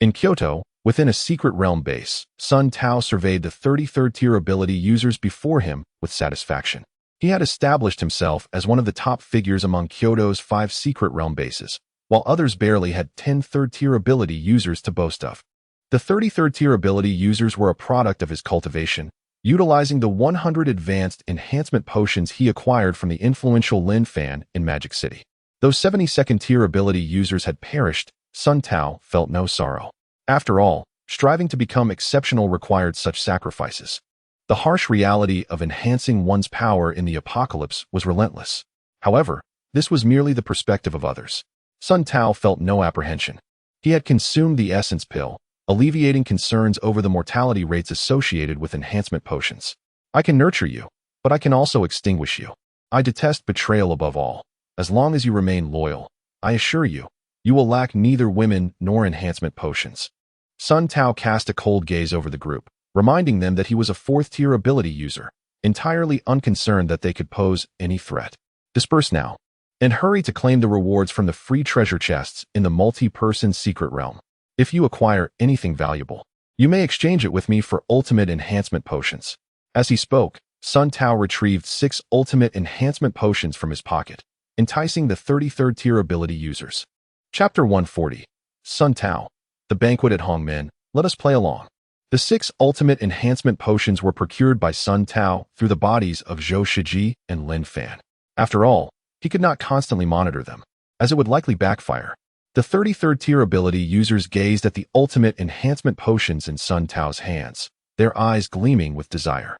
In Kyoto, within a secret realm base, Sun Tao surveyed the 33rd tier ability users before him with satisfaction. He had established himself as one of the top figures among Kyoto's 5 secret realm bases, while others barely had 10 third-tier ability users to boast of. The 33rd tier ability users were a product of his cultivation, utilizing the 100 advanced enhancement potions he acquired from the influential Lin Fan in Magic City. Though 72nd tier ability users had perished, Sun Tao felt no sorrow. After all, striving to become exceptional required such sacrifices. The harsh reality of enhancing one's power in the apocalypse was relentless. However, this was merely the perspective of others. Sun Tao felt no apprehension. He had consumed the essence pill, alleviating concerns over the mortality rates associated with enhancement potions. "I can nurture you, but I can also extinguish you. I detest betrayal above all. As long as you remain loyal, I assure you, you will lack neither women nor enhancement potions." Sun Tao cast a cold gaze over the group, reminding them that he was a 4th-tier ability user, entirely unconcerned that they could pose any threat. "Disperse now, and hurry to claim the rewards from the free treasure chests in the multi-person secret realm. If you acquire anything valuable, you may exchange it with me for ultimate enhancement potions." As he spoke, Sun Tao retrieved 6 ultimate enhancement potions from his pocket, enticing the 33rd tier ability users. Chapter 140. Sun Tao. The banquet at Hongmen. Let us play along. The 6 ultimate enhancement potions were procured by Sun Tao through the bodies of Zhou Shiji and Lin Fan. After all, he could not constantly monitor them, as it would likely backfire. The 33rd tier ability users gazed at the ultimate enhancement potions in Sun Tao's hands, their eyes gleaming with desire.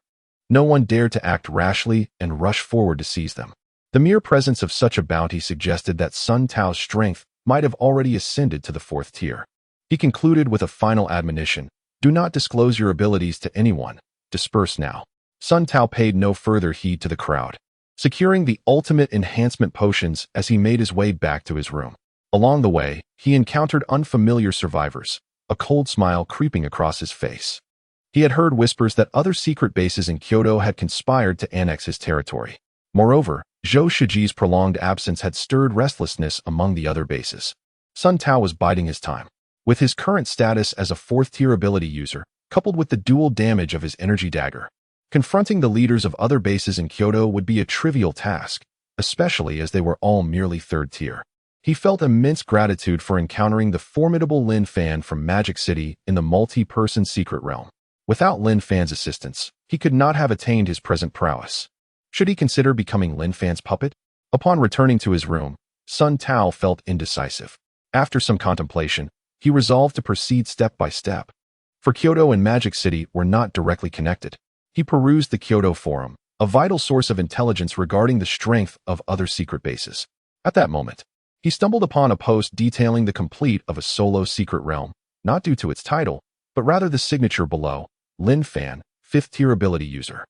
No one dared to act rashly and rush forward to seize them. The mere presence of such a bounty suggested that Sun Tao's strength might have already ascended to the 4th tier. He concluded with a final admonition: "Do not disclose your abilities to anyone. Disperse now." Sun Tao paid no further heed to the crowd, securing the ultimate enhancement potions as he made his way back to his room. Along the way, he encountered unfamiliar survivors, a cold smile creeping across his face. He had heard whispers that other secret bases in Kyoto had conspired to annex his territory. Moreover, Zhou Shiji's prolonged absence had stirred restlessness among the other bases. Sun Tao was biding his time. With his current status as a 4th-tier ability user, coupled with the dual damage of his energy dagger, confronting the leaders of other bases in Kyoto would be a trivial task, especially as they were all merely 3rd tier. He felt immense gratitude for encountering the formidable Lin Fan from Magic City in the multi-person secret realm. Without Lin Fan's assistance, he could not have attained his present prowess. Should he consider becoming Lin Fan's puppet? Upon returning to his room, Sun Tao felt indecisive. After some contemplation, he resolved to proceed step by step. For Kyoto and Magic City were not directly connected. He perused the Kyoto Forum, a vital source of intelligence regarding the strength of other secret bases. At that moment, he stumbled upon a post detailing the complete of a solo secret realm, not due to its title, but rather the signature below: Lin Fan, 5th-tier ability user.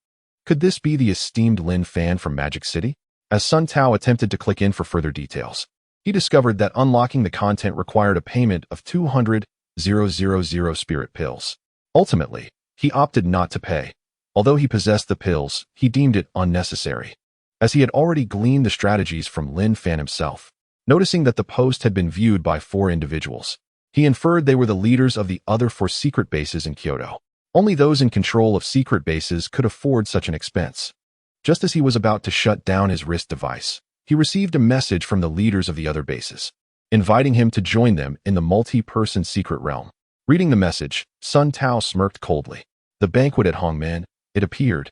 Could this be the esteemed Lin Fan from Magic City? As Sun Tao attempted to click in for further details, he discovered that unlocking the content required a payment of 200,000 spirit pills. Ultimately, he opted not to pay. Although he possessed the pills, he deemed it unnecessary, as he had already gleaned the strategies from Lin Fan himself. Noticing that the post had been viewed by 4 individuals, he inferred they were the leaders of the other 4 secret bases in Kyoto. Only those in control of secret bases could afford such an expense. Just as he was about to shut down his wrist device, he received a message from the leaders of the other bases, inviting him to join them in the multi-person secret realm. Reading the message, Sun Tao smirked coldly. The banquet at Hongmen, it appeared,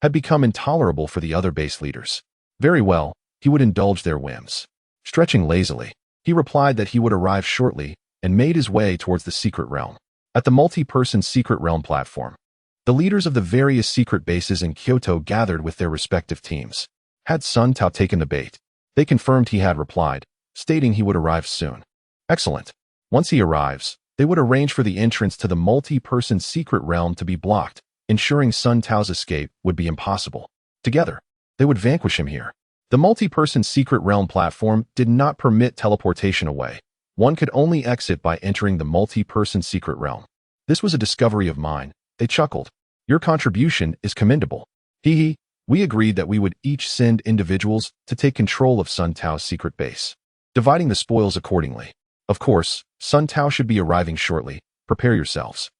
had become intolerable for the other base leaders. Very well, he would indulge their whims. Stretching lazily, he replied that he would arrive shortly and made his way towards the secret realm. At the multi-person secret realm platform, the leaders of the various secret bases in Kyoto gathered with their respective teams. Had Sun Tao taken the bait? They confirmed he had replied, stating he would arrive soon. Excellent. Once he arrives, they would arrange for the entrance to the multi-person secret realm to be blocked, ensuring Sun Tao's escape would be impossible. Together, they would vanquish him here. The multi-person secret realm platform did not permit teleportation away. One could only exit by entering the multi-person secret realm. This was a discovery of mine. They chuckled. Your contribution is commendable. Hee hee. We agreed that we would each send individuals to take control of Sun Tao's secret base, dividing the spoils accordingly. Of course, Sun Tao should be arriving shortly. Prepare yourselves.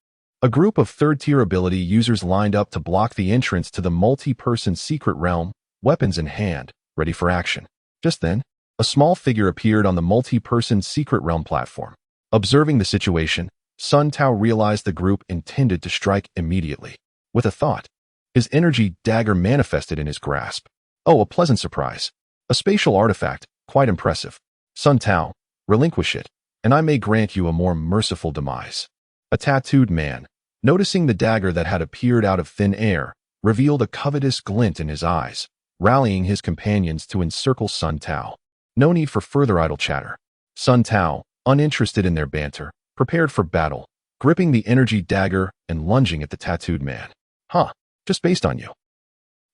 A group of third-tier ability users lined up to block the entrance to the multi-person secret realm, weapons in hand, ready for action. Just then, a small figure appeared on the multi-person secret realm platform. Observing the situation, Sun Tao realized the group intended to strike immediately. With a thought, his energy dagger manifested in his grasp. Oh, a pleasant surprise. A spatial artifact, quite impressive. Sun Tao, relinquish it, and I may grant you a more merciful demise. A tattooed man, noticing the dagger that had appeared out of thin air, revealed a covetous glint in his eyes, rallying his companions to encircle Sun Tao. No need for further idle chatter. Sun Tao, uninterested in their banter, prepared for battle, gripping the energy dagger and lunging at the tattooed man. Huh, just based on you.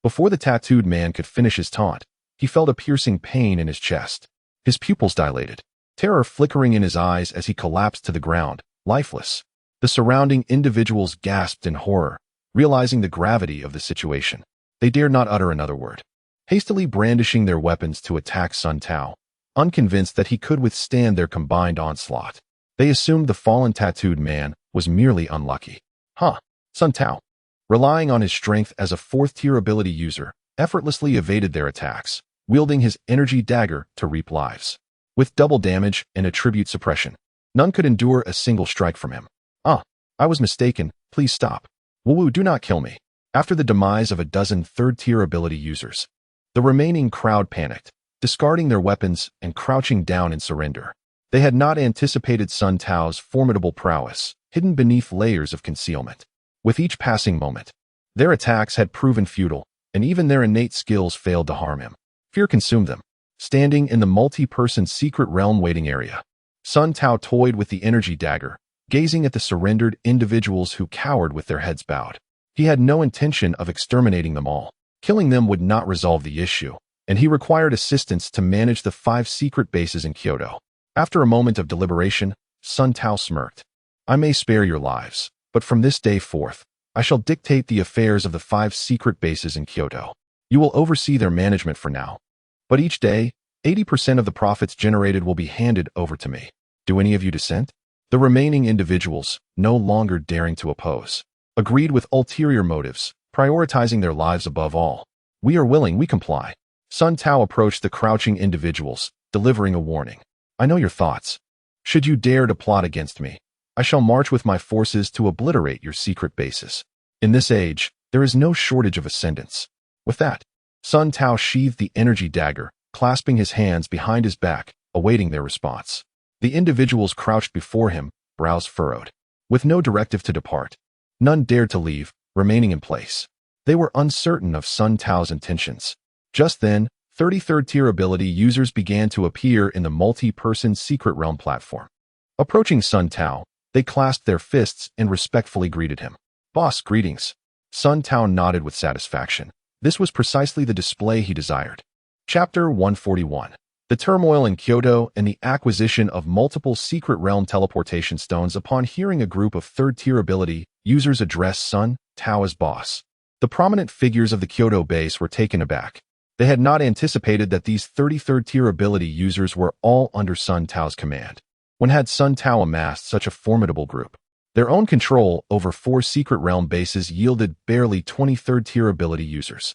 Before the tattooed man could finish his taunt, he felt a piercing pain in his chest. His pupils dilated, terror flickering in his eyes as he collapsed to the ground, lifeless. The surrounding individuals gasped in horror, realizing the gravity of the situation. They dared not utter another word. Hastily brandishing their weapons to attack Sun Tao, unconvinced that he could withstand their combined onslaught. They assumed the fallen tattooed man was merely unlucky. Sun Tao, relying on his strength as a fourth-tier ability user, effortlessly evaded their attacks, wielding his energy dagger to reap lives. With double damage and attribute suppression, none could endure a single strike from him. I was mistaken. Please stop. Wu, do not kill me. After the demise of a dozen third-tier ability users, the remaining crowd panicked, discarding their weapons and crouching down in surrender. They had not anticipated Sun Tao's formidable prowess, hidden beneath layers of concealment. With each passing moment, their attacks had proven futile, and even their innate skills failed to harm him. Fear consumed them. Standing in the multi-person secret realm waiting area, Sun Tao toyed with the energy dagger, gazing at the surrendered individuals who cowered with their heads bowed. He had no intention of exterminating them all. Killing them would not resolve the issue, and he required assistance to manage the 5 secret bases in Kyoto. After a moment of deliberation, Sun Tao smirked. I may spare your lives, but from this day forth, I shall dictate the affairs of the 5 secret bases in Kyoto. You will oversee their management for now. But each day, 80% of the profits generated will be handed over to me. Do any of you dissent? The remaining individuals, no longer daring to oppose, agreed with ulterior motives, prioritizing their lives above all. We are willing, we comply. Sun Tao approached the crouching individuals, delivering a warning. I know your thoughts. Should you dare to plot against me, I shall march with my forces to obliterate your secret bases. In this age, there is no shortage of ascendants. With that, Sun Tao sheathed the energy dagger, clasping his hands behind his back, awaiting their response. The individuals crouched before him, brows furrowed. With no directive to depart, none dared to leave, remaining in place. They were uncertain of Sun Tao's intentions. Just then, 33rd-tier ability users began to appear in the multi-person secret realm platform. Approaching Sun Tao, they clasped their fists and respectfully greeted him. Boss, greetings. Sun Tao nodded with satisfaction. This was precisely the display he desired. Chapter 141. The turmoil in Kyoto and the acquisition of multiple secret realm teleportation stones. Upon hearing a group of third-tier ability users address Sun Tao as boss, the prominent figures of the Kyoto base were taken aback. They had not anticipated that these 33rd-tier ability users were all under Sun Tao's command. When had Sun Tao amassed such a formidable group? Their own control over 4 secret realm bases yielded barely 23rd-tier ability users.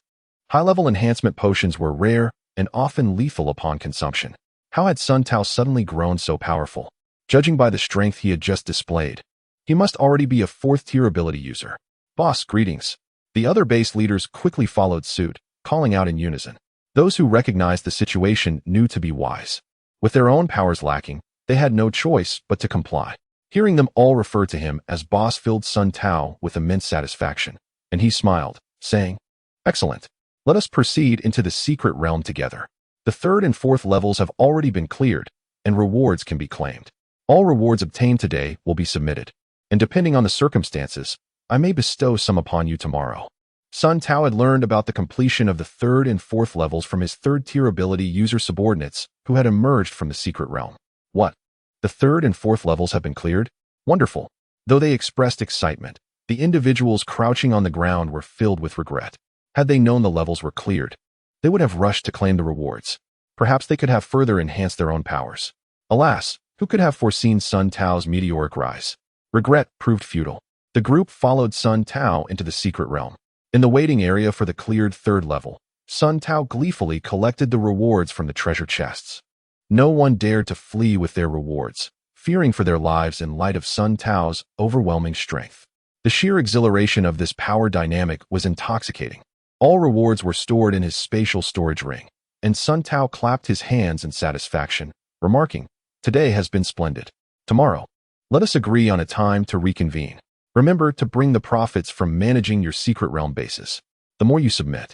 High-level enhancement potions were rare and often lethal upon consumption. How had Sun Tao suddenly grown so powerful? Judging by the strength he had just displayed, he must already be a 4th-tier ability user. Boss, greetings. The other base leaders quickly followed suit, calling out in unison. Those who recognized the situation knew to be wise. With their own powers lacking, they had no choice but to comply. Hearing them all refer to him as boss filled Sun Tao with immense satisfaction, and he smiled, saying, Excellent. Let us proceed into the secret realm together. The 3rd and 4th levels have already been cleared, and rewards can be claimed. All rewards obtained today will be submitted, and depending on the circumstances, I may bestow some upon you tomorrow. Sun Tao had learned about the completion of the 3rd and 4th levels from his 3rd-tier ability user subordinates who had emerged from the secret realm. What? The 3rd and 4th levels have been cleared? Wonderful. Though they expressed excitement, the individuals crouching on the ground were filled with regret. Had they known the levels were cleared, they would have rushed to claim the rewards. Perhaps they could have further enhanced their own powers. Alas, who could have foreseen Sun Tao's meteoric rise? Regret proved futile. The group followed Sun Tao into the secret realm. In the waiting area for the cleared 3rd level, Sun Tao gleefully collected the rewards from the treasure chests. No one dared to flee with their rewards, fearing for their lives in light of Sun Tao's overwhelming strength. The sheer exhilaration of this power dynamic was intoxicating. All rewards were stored in his spatial storage ring, and Sun Tao clapped his hands in satisfaction, remarking, "Today has been splendid. Tomorrow, let us agree on a time to reconvene. Remember to bring the profits from managing your secret realm bases. The more you submit,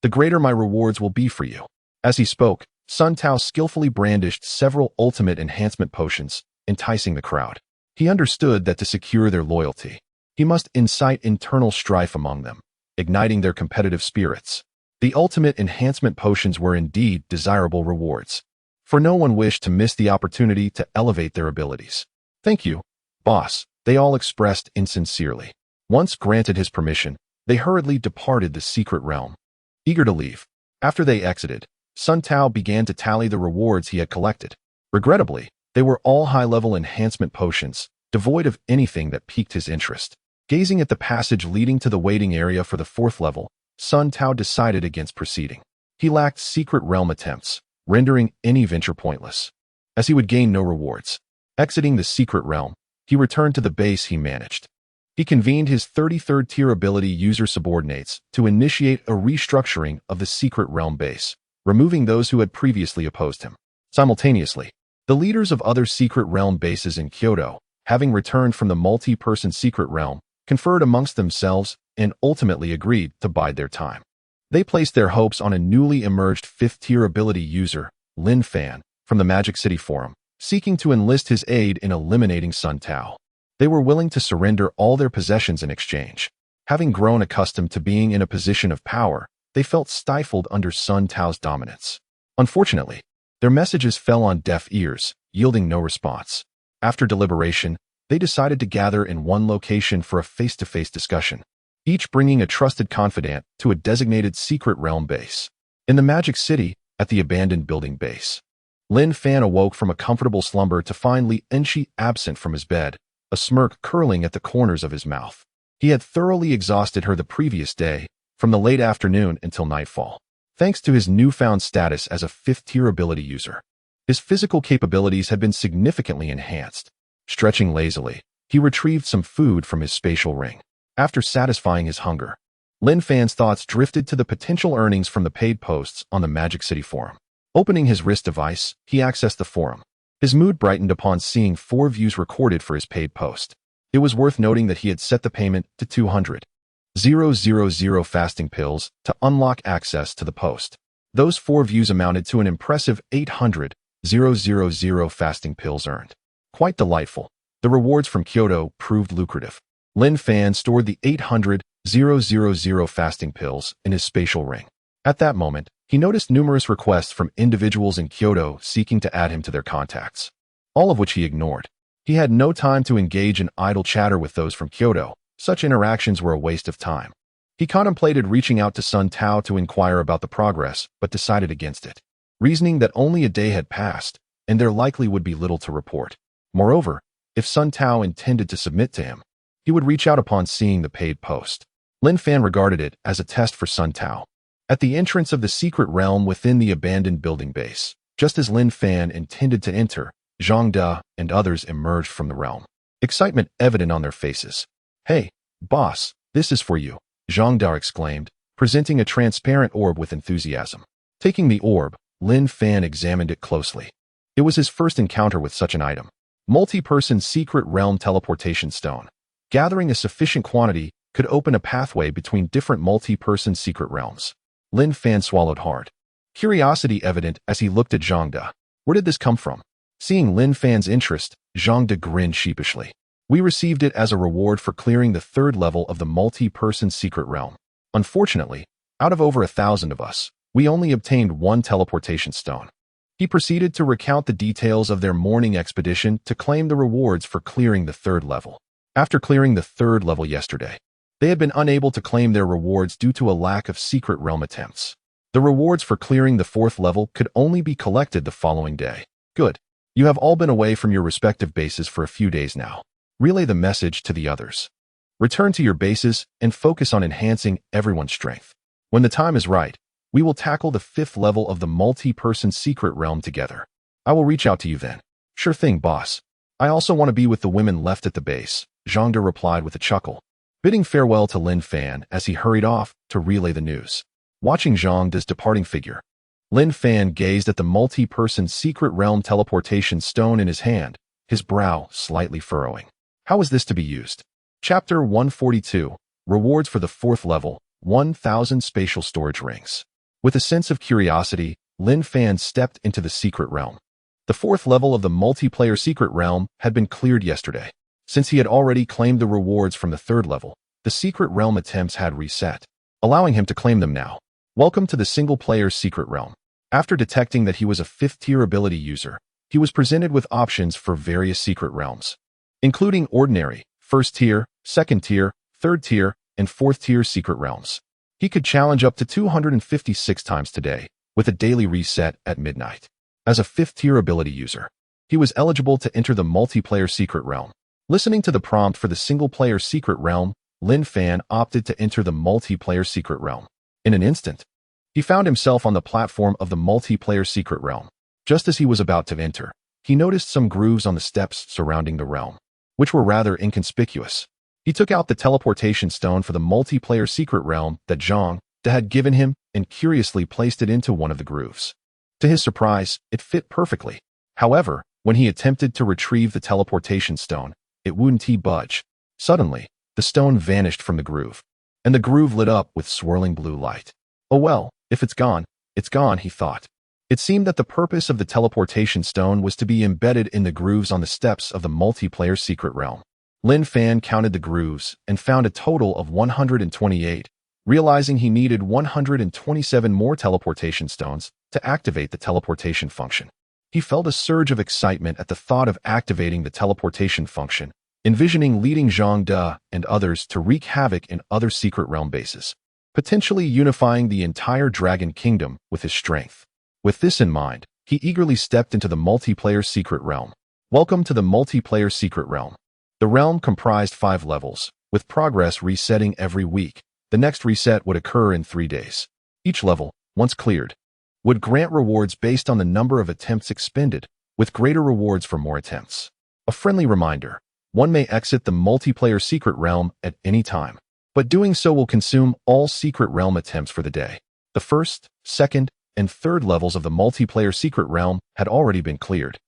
the greater my rewards will be for you." As he spoke, Sun Tao skillfully brandished several ultimate enhancement potions, enticing the crowd. He understood that to secure their loyalty, he must incite internal strife among them, igniting their competitive spirits. The ultimate enhancement potions were indeed desirable rewards, for no one wished to miss the opportunity to elevate their abilities. "Thank you, boss," they all expressed insincerely. Once granted his permission, they hurriedly departed the secret realm, eager to leave. After they exited, Sun Tao began to tally the rewards he had collected. Regrettably, they were all high-level enhancement potions, devoid of anything that piqued his interest. Gazing at the passage leading to the waiting area for the 4th level, Sun Tao decided against proceeding. He lacked secret realm attempts, rendering any venture pointless, as he would gain no rewards. Exiting the secret realm, he returned to the base he managed. He convened his 33rd-tier ability user subordinates to initiate a restructuring of the secret realm base, removing those who had previously opposed him. Simultaneously, the leaders of other secret realm bases in Kyoto, having returned from the multi-person secret realm, conferred amongst themselves and ultimately agreed to bide their time. They placed their hopes on a newly emerged 5th-tier ability user, Lin Fan, from the Magic City Forum, seeking to enlist his aid in eliminating Sun Tao. They were willing to surrender all their possessions in exchange. Having grown accustomed to being in a position of power, they felt stifled under Sun Tao's dominance. Unfortunately, their messages fell on deaf ears, yielding no response. After deliberation, they decided to gather in one location for a face-to-face discussion, each bringing a trusted confidant to a designated secret realm base. In the Magic City, at the abandoned building base, Lin Fan awoke from a comfortable slumber to find Li Enshi absent from his bed, a smirk curling at the corners of his mouth. He had thoroughly exhausted her the previous day, from the late afternoon until nightfall. Thanks to his newfound status as a 5th-tier ability user, his physical capabilities had been significantly enhanced. Stretching lazily, he retrieved some food from his spatial ring. After satisfying his hunger, Lin Fan's thoughts drifted to the potential earnings from the paid posts on the Magic City Forum. Opening his wrist device, he accessed the forum. His mood brightened upon seeing 4 views recorded for his paid post. It was worth noting that he had set the payment to 200,000 fasting pills to unlock access to the post. Those 4 views amounted to an impressive 800,000 fasting pills earned. Quite delightful. The rewards from Kyoto proved lucrative. Lin Fan stored the 800,000 fasting pills in his spatial ring. At that moment, he noticed numerous requests from individuals in Kyoto seeking to add him to their contacts, all of which he ignored. He had no time to engage in idle chatter with those from Kyoto. Such interactions were a waste of time. He contemplated reaching out to Sun Tao to inquire about the progress, but decided against it, reasoning that only a day had passed, and there likely would be little to report. Moreover, if Sun Tao intended to submit to him, he would reach out upon seeing the paid post. Lin Fan regarded it as a test for Sun Tao. At the entrance of the secret realm within the abandoned building base, just as Lin Fan intended to enter, Zhang De and others emerged from the realm, excitement evident on their faces. "Hey, boss, this is for you," Zhang De exclaimed, presenting a transparent orb with enthusiasm. Taking the orb, Lin Fan examined it closely. It was his first encounter with such an item. Multi-person secret realm teleportation stone. Gathering a sufficient quantity could open a pathway between different multi-person secret realms. Lin Fan swallowed hard, curiosity evident as he looked at Zhang De. Where did this come from? Seeing Lin Fan's interest, Zhang De grinned sheepishly. We received it as a reward for clearing the 3rd level of the multi-person secret realm. Unfortunately, out of over 1,000 of us, we only obtained 1 teleportation stone. He proceeded to recount the details of their morning expedition to claim the rewards for clearing the 3rd level. After clearing the 3rd level yesterday, they had been unable to claim their rewards due to a lack of secret realm attempts. The rewards for clearing the 4th level could only be collected the following day. Good. You have all been away from your respective bases for a few days now. Relay the message to the others. Return to your bases and focus on enhancing everyone's strength. When the time is right, we will tackle the 5th level of the multi-person secret realm together. I will reach out to you then. Sure thing, boss. I also want to be with the women left at the base, Zhang De replied with a chuckle, bidding farewell to Lin Fan as he hurried off to relay the news. Watching Zhang De's departing figure, Lin Fan gazed at the multi-person secret realm teleportation stone in his hand, his brow slightly furrowing. How is this to be used? Chapter 142, Rewards for the 4th level, 1,000 spatial storage rings. With a sense of curiosity, Lin Fan stepped into the secret realm. The 4th level of the multiplayer secret realm had been cleared yesterday. Since he had already claimed the rewards from the 3rd level, the secret realm attempts had reset, allowing him to claim them now. Welcome to the single-player secret realm. After detecting that he was a 5th-tier ability user, he was presented with options for various secret realms, including ordinary, 1st tier, 2nd tier, 3rd tier, and 4th tier secret realms. He could challenge up to 256 times today, with a daily reset at midnight. As a 5th-tier ability user, he was eligible to enter the multiplayer secret realm. Listening to the prompt for the single-player secret realm, Lin Fan opted to enter the multiplayer secret realm. In an instant, he found himself on the platform of the multiplayer secret realm. Just as he was about to enter, he noticed some grooves on the steps surrounding the realm, which were rather inconspicuous. He took out the teleportation stone for the multiplayer secret realm that Zhang De had given him and curiously placed it into one of the grooves. To his surprise, it fit perfectly. However, when he attempted to retrieve the teleportation stone, it wouldn't budge. Suddenly, the stone vanished from the groove, and the groove lit up with swirling blue light. Oh well, if it's gone, he thought. It seemed that the purpose of the teleportation stone was to be embedded in the grooves on the steps of the multiplayer secret realm. Lin Fan counted the grooves and found a total of 128, realizing he needed 127 more teleportation stones to activate the teleportation function. He felt a surge of excitement at the thought of activating the teleportation function, envisioning leading Zhang De and others to wreak havoc in other secret realm bases, potentially unifying the entire Dragon Kingdom with his strength. With this in mind, he eagerly stepped into the multiplayer secret realm. Welcome to the multiplayer secret realm. The realm comprised 5 levels, with progress resetting every week. The next reset would occur in 3 days. Each level, once cleared, would grant rewards based on the number of attempts expended, with greater rewards for more attempts. A friendly reminder, one may exit the multiplayer secret realm at any time, but doing so will consume all secret realm attempts for the day. The 1st, 2nd, and 3rd levels of the multiplayer secret realm had already been cleared,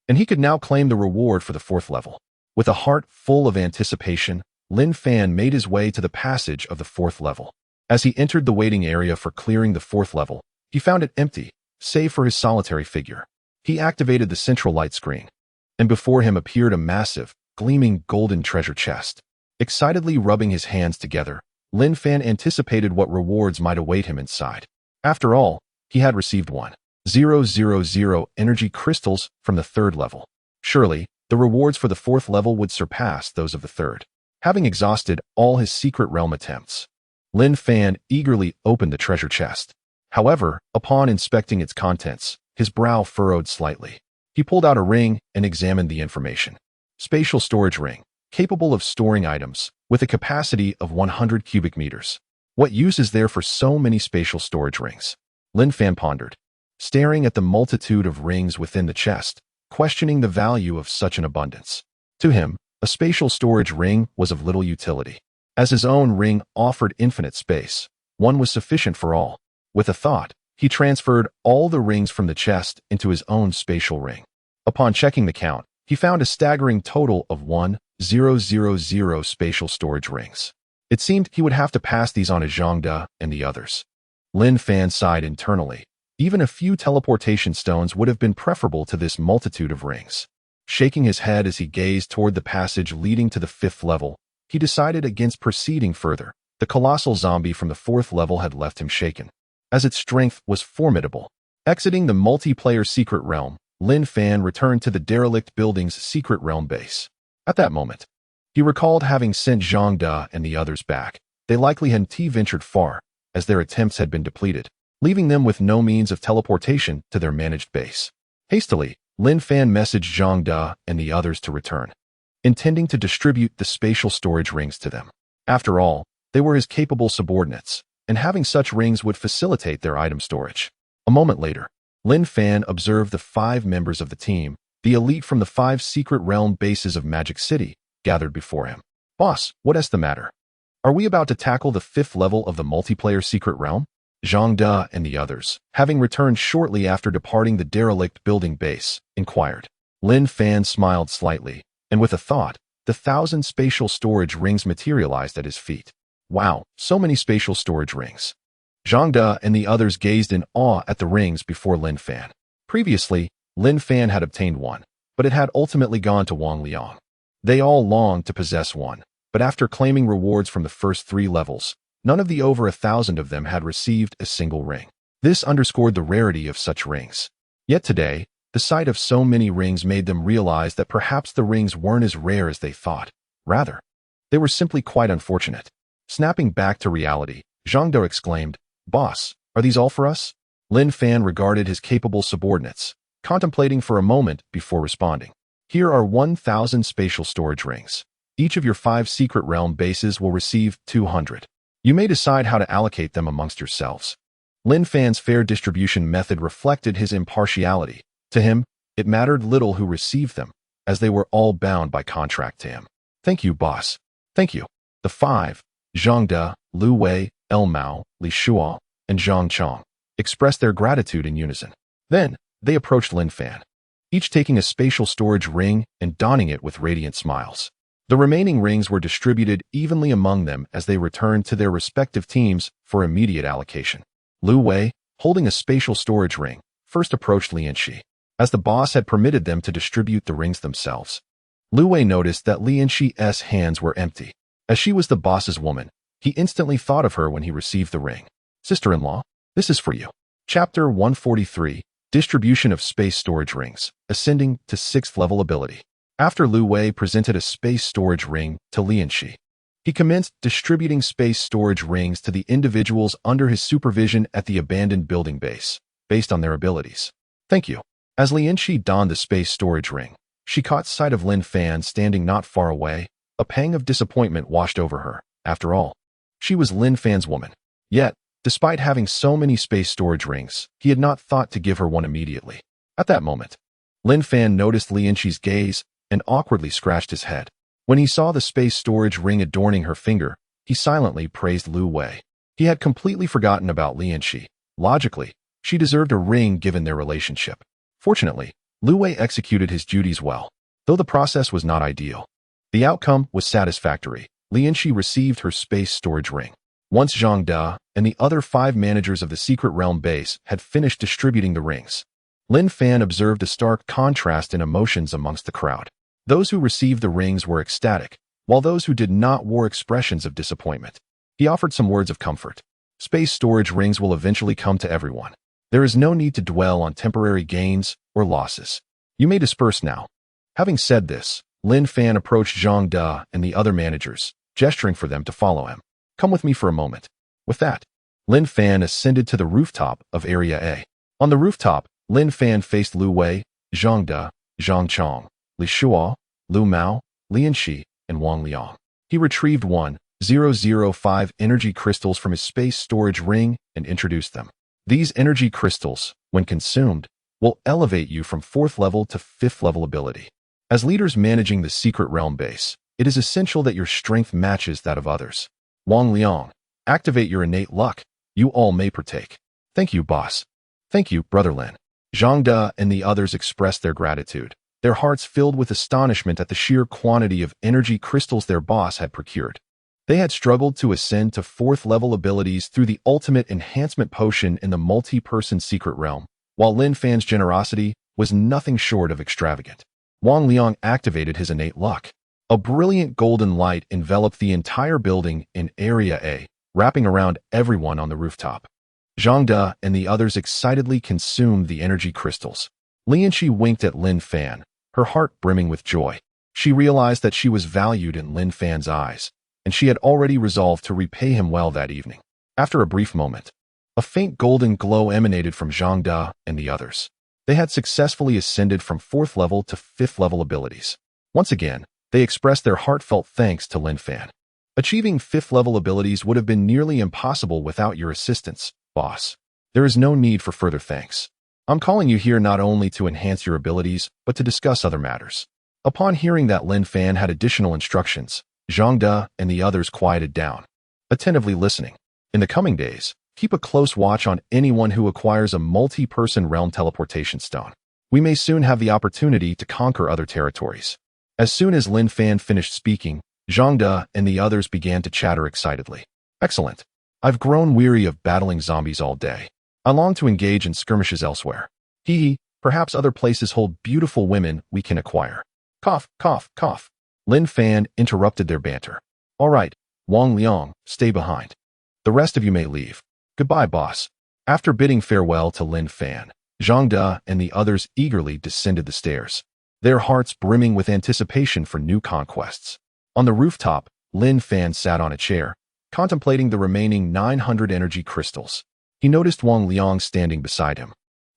and he could now claim the reward for the 4th level. With a heart full of anticipation, Lin Fan made his way to the passage of the 4th level. As he entered the waiting area for clearing the 4th level, he found it empty, save for his solitary figure. He activated the central light screen, and before him appeared a massive, gleaming golden treasure chest. Excitedly rubbing his hands together, Lin Fan anticipated what rewards might await him inside. After all, he had received 1,000 energy crystals from the 3rd level. Surely, the rewards for the 4th level would surpass those of the 3rd. Having exhausted all his secret realm attempts, Lin Fan eagerly opened the treasure chest. However, upon inspecting its contents, his brow furrowed slightly. He pulled out a ring and examined the information. Spatial storage ring, capable of storing items, with a capacity of 100 cubic meters. What use is there for so many spatial storage rings? Lin Fan pondered, staring at the multitude of rings within the chest, questioning the value of such an abundance. To him, a spatial storage ring was of little utility. As his own ring offered infinite space, one was sufficient for all. With a thought, he transferred all the rings from the chest into his own spatial ring. Upon checking the count, he found a staggering total of 1,000 spatial storage rings. It seemed he would have to pass these on to Zhang De and the others. Lin Fan sighed internally, Even a few teleportation stones would have been preferable to this multitude of rings. Shaking his head as he gazed toward the passage leading to the 5th level, he decided against proceeding further. The colossal zombie from the 4th level had left him shaken, as its strength was formidable. Exiting the multiplayer secret realm, Lin Fan returned to the derelict building's secret realm base. At that moment, he recalled having sent Zhang De and the others back. They likely hadn't ventured far, as their attempts had been depleted, leaving them with no means of teleportation to their managed base. Hastily, Lin Fan messaged Zhang De and the others to return, intending to distribute the spatial storage rings to them. After all, they were his capable subordinates, and having such rings would facilitate their item storage. A moment later, Lin Fan observed the 5 members of the team, the elite from the 5 secret realm bases of Magic City, gathered before him. "Boss, what's the matter? Are we about to tackle the 5th level of the multiplayer secret realm?" Zhang De and the others, having returned shortly after departing the derelict building base, inquired. Lin Fan smiled slightly, and with a thought, the 1,000 spatial storage rings materialized at his feet. Wow, so many spatial storage rings. Zhang De and the others gazed in awe at the rings before Lin Fan. Previously, Lin Fan had obtained one, but it had ultimately gone to Wang Liang. They all longed to possess one, but after claiming rewards from the first 3 levels, none of the over 1,000 of them had received a single ring. This underscored the rarity of such rings. Yet today, the sight of so many rings made them realize that perhaps the rings weren't as rare as they thought. Rather, they were simply quite unfortunate. Snapping back to reality, Zhang De exclaimed, "Boss, are these all for us?" Lin Fan regarded his capable subordinates, contemplating for a moment before responding. "Here are 1,000 spatial storage rings. Each of your 5 secret realm bases will receive 200. You may decide how to allocate them amongst yourselves." Lin Fan's fair distribution method reflected his impartiality. To him, it mattered little who received them, as they were all bound by contract to him. "Thank you, boss. Thank you." The 5, Zhang De, Lu Wei, El Mao, Li Shuo, and Zhang Chong, expressed their gratitude in unison. Then, they approached Lin Fan, each taking a spatial storage ring and donning it with radiant smiles. The remaining rings were distributed evenly among them as they returned to their respective teams for immediate allocation. Lu Wei, holding a spatial storage ring, first approached Lin Shi, as the boss had permitted them to distribute the rings themselves. Lu Wei noticed that Lin Shi's hands were empty. As she was the boss's woman, he instantly thought of her when he received the ring. "Sister-in-law, this is for you." Chapter 143, Distribution of Space Storage Rings, Ascending to 6th Level Ability. After Lu Wei presented a space storage ring to Lin Shi, he commenced distributing space storage rings to the individuals under his supervision at the abandoned building base, based on their abilities. "Thank you." As Lin Shi donned the space storage ring, she caught sight of Lin Fan standing not far away. A pang of disappointment washed over her. After all, she was Lin Fan's woman. Yet, despite having so many space storage rings, he had not thought to give her one immediately. At that moment, Lin Fan noticed Lin Shi's gaze and awkwardly scratched his head. When he saw the space storage ring adorning her finger, he silently praised Lu Wei. He had completely forgotten about Lin Shi. Logically, she deserved a ring given their relationship. Fortunately, Lu Wei executed his duties well, though the process was not ideal. The outcome was satisfactory. Lin Shi received her space storage ring. Once Zhang De and the other 5 managers of the secret realm base had finished distributing the rings, Lin Fan observed a stark contrast in emotions amongst the crowd. Those who received the rings were ecstatic, while those who did not wore expressions of disappointment. He offered some words of comfort. "Space storage rings will eventually come to everyone. There is no need to dwell on temporary gains or losses. You may disperse now." Having said this, Lin Fan approached Zhang De and the other managers, gesturing for them to follow him. "Come with me for a moment." With that, Lin Fan ascended to the rooftop of Area A. On the rooftop, Lin Fan faced Lu Wei, Zhang De, Zhang Chong, Li Shuo, Lu Mao, Lin Shi, and Wang Liang. He retrieved 1,005 energy crystals from his space storage ring and introduced them. These energy crystals, when consumed, will elevate you from 4th level to 5th level ability. As leaders managing the secret realm base, it is essential that your strength matches that of others. Wang Liang, activate your innate luck. You all may partake. "Thank you, boss." "Thank you, Brother Lin." Zhang De and the others expressed their gratitude, their hearts filled with astonishment at the sheer quantity of energy crystals their boss had procured. They had struggled to ascend to 4th level abilities through the ultimate enhancement potion in the multi-person secret realm, while Lin Fan's generosity was nothing short of extravagant. Wang Liang activated his innate luck. A brilliant golden light enveloped the entire building in Area A, wrapping around everyone on the rooftop. Zhang De and the others excitedly consumed the energy crystals. Lianqi winked at Lin Fan, her heart brimming with joy. She realized that she was valued in Lin Fan's eyes, and she had already resolved to repay him well that evening. After a brief moment, a faint golden glow emanated from Zhang De and the others. They had successfully ascended from 4th level to 5th level abilities. Once again, they expressed their heartfelt thanks to Lin Fan. Achieving 5th level abilities would have been nearly impossible without your assistance, boss. There is no need for further thanks. I'm calling you here not only to enhance your abilities, but to discuss other matters. Upon hearing that Lin Fan had additional instructions, Zhang De and the others quieted down, attentively listening. In the coming days, keep a close watch on anyone who acquires a multi-person realm teleportation stone. We may soon have the opportunity to conquer other territories. As soon as Lin Fan finished speaking, Zhang De and the others began to chatter excitedly. Excellent. I've grown weary of battling zombies all day. I long to engage in skirmishes elsewhere. Perhaps other places hold beautiful women we can acquire. Cough, cough, cough. Lin Fan interrupted their banter. All right, Wang Liang, stay behind. The rest of you may leave. Goodbye, boss. After bidding farewell to Lin Fan, Zhang De and the others eagerly descended the stairs, their hearts brimming with anticipation for new conquests. On the rooftop, Lin Fan sat on a chair, contemplating the remaining 900 energy crystals. He noticed Wang Liang standing beside him,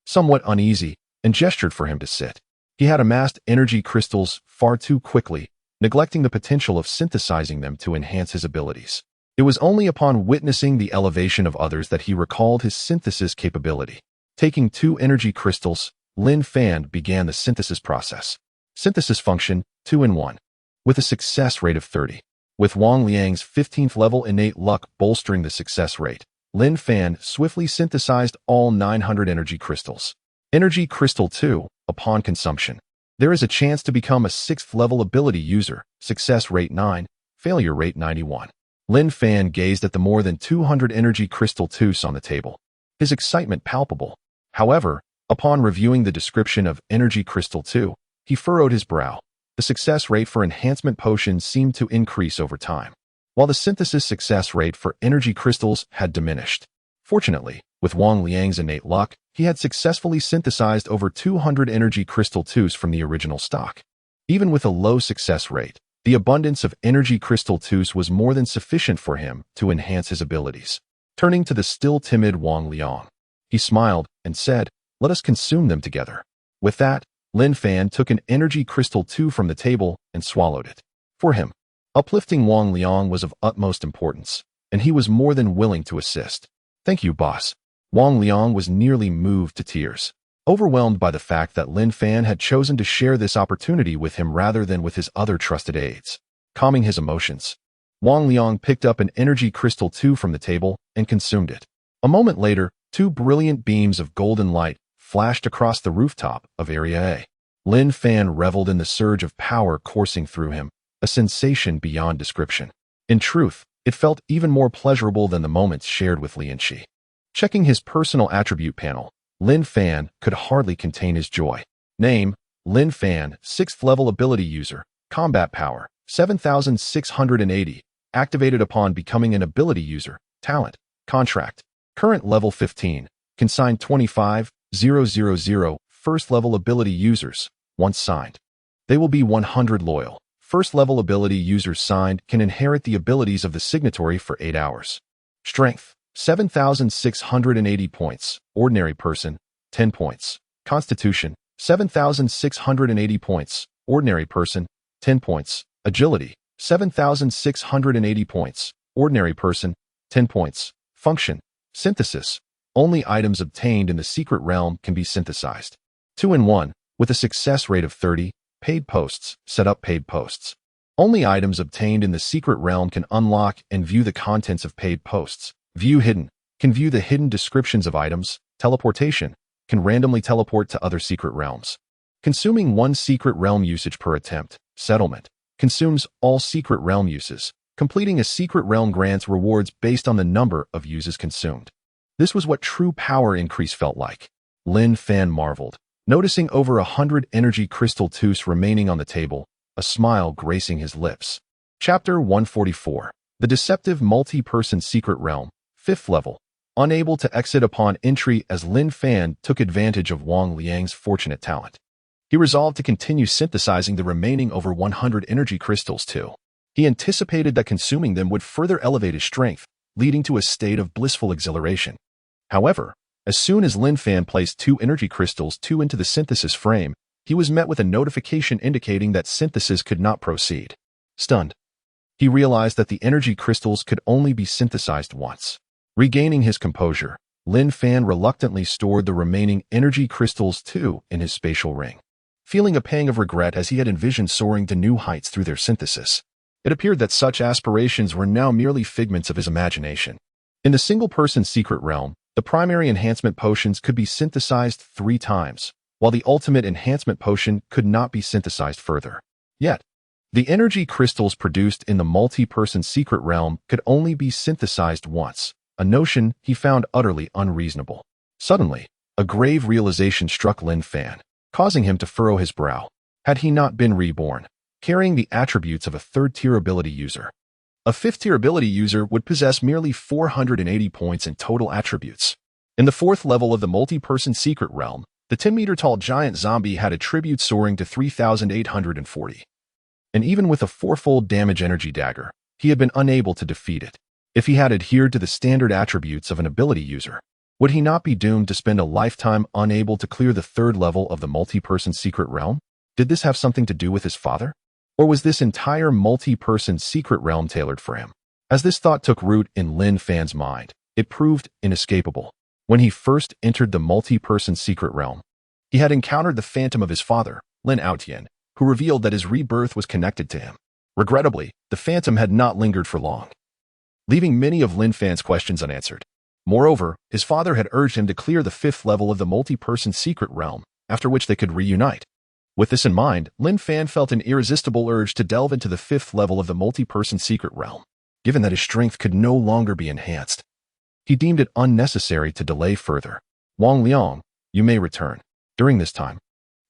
somewhat uneasy, and gestured for him to sit. He had amassed energy crystals far too quickly, neglecting the potential of synthesizing them to enhance his abilities. It was only upon witnessing the elevation of others that he recalled his synthesis capability. Taking 2 energy crystals, Lin Fan began the synthesis process. Synthesis function 2 in 1, with a success rate of 30. With Wang Liang's 15th level innate luck bolstering the success rate, Lin Fan swiftly synthesized all 900 energy crystals. Energy Crystal 2, upon consumption. There is a chance to become a 6th level ability user, success rate 9, failure rate 91. Lin Fan gazed at the more than 200 energy crystal 2s on the table, his excitement palpable. However, upon reviewing the description of energy crystal 2, he furrowed his brow. The success rate for enhancement potions seemed to increase over time, while the synthesis success rate for energy crystals had diminished. Fortunately, with Wang Liang's innate luck, he had successfully synthesized over 200 energy crystal 2s from the original stock. Even with a low success rate, the abundance of energy crystal 2s was more than sufficient for him to enhance his abilities. Turning to the still timid Wang Liang, he smiled and said, "Let us consume them together." With that, Lin Fan took an energy crystal 2 from the table and swallowed it. For him, uplifting Wang Liang was of utmost importance, and he was more than willing to assist. "Thank you, boss." Wang Liang was nearly moved to tears, overwhelmed by the fact that Lin Fan had chosen to share this opportunity with him rather than with his other trusted aides. Calming his emotions, Wang Liang picked up an energy crystal 2 from the table and consumed it. A moment later, 2 brilliant beams of golden light flashed across the rooftop of Area A. Lin Fan reveled in the surge of power coursing through him, a sensation beyond description. In truth, it felt even more pleasurable than the moments shared with Lianqi. Checking his personal attribute panel, Lin Fan could hardly contain his joy. Name, Lin Fan, 6th level ability user, combat power, 7,680, activated upon becoming an ability user, talent, contract, current level 15, consigned 25,000, first level ability users, once signed. They will be 100 loyal. First level ability users signed can inherit the abilities of the signatory for 8 hours. Strength, 7,680 points. Ordinary person, 10 points. Constitution, 7,680 points. Ordinary person, 10 points. Agility, 7,680 points. Ordinary person, 10 points. Function, synthesis. Only items obtained in the secret realm can be synthesized. 2 in 1, with a success rate of 30. Paid posts, set up paid posts. Only items obtained in the secret realm can unlock and view the contents of paid posts. View hidden, can view the hidden descriptions of items. Teleportation, can randomly teleport to other secret realms. Consuming 1 secret realm usage per attempt. Settlement, consumes all secret realm uses. Completing a secret realm grants rewards based on the number of uses consumed. This was what true power increase felt like. Lin Fan marveled, noticing over 100 energy crystal tooths remaining on the table, a smile gracing his lips. Chapter 144. The Deceptive Multi-Person Secret Realm, 5th Level. Unable to exit upon entry as Lin Fan took advantage of Wang Liang's fortunate talent. He resolved to continue synthesizing the remaining over 100 energy crystals too. He anticipated that consuming them would further elevate his strength, leading to a state of blissful exhilaration. However, as soon as Lin Fan placed 2 energy crystals into the synthesis frame, he was met with a notification indicating that synthesis could not proceed. Stunned, he realized that the energy crystals could only be synthesized once. Regaining his composure, Lin Fan reluctantly stored the remaining energy crystals in his spatial ring. Feeling a pang of regret as he had envisioned soaring to new heights through their synthesis, it appeared that such aspirations were now merely figments of his imagination. In the single-person secret realm, the primary enhancement potions could be synthesized 3 times, while the ultimate enhancement potion could not be synthesized further. Yet, the energy crystals produced in the multi-person secret realm could only be synthesized once, a notion he found utterly unreasonable. Suddenly, a grave realization struck Lin Fan, causing him to furrow his brow. Had he not been reborn, carrying the attributes of a 3rd-tier ability user, a 5th-tier ability user would possess merely 480 points in total attributes. In the 4th level of the multi-person secret realm, the 10-meter-tall giant zombie had attributes soaring to 3,840. And even with a 4-fold damage energy dagger, he had been unable to defeat it. If he had adhered to the standard attributes of an ability user, would he not be doomed to spend a lifetime unable to clear the 3rd level of the multi-person secret realm? Did this have something to do with his father? Or was this entire multi-person secret realm tailored for him? As this thought took root in Lin Fan's mind, it proved inescapable. When he first entered the multi-person secret realm, he had encountered the phantom of his father, Lin Aotian, who revealed that his rebirth was connected to him. Regrettably, the phantom had not lingered for long, leaving many of Lin Fan's questions unanswered. Moreover, his father had urged him to clear the 5th level of the multi-person secret realm, after which they could reunite. With this in mind, Lin Fan felt an irresistible urge to delve into the 5th level of the multi-person secret realm. Given that his strength could no longer be enhanced, he deemed it unnecessary to delay further. Wang Liang, you may return. During this time,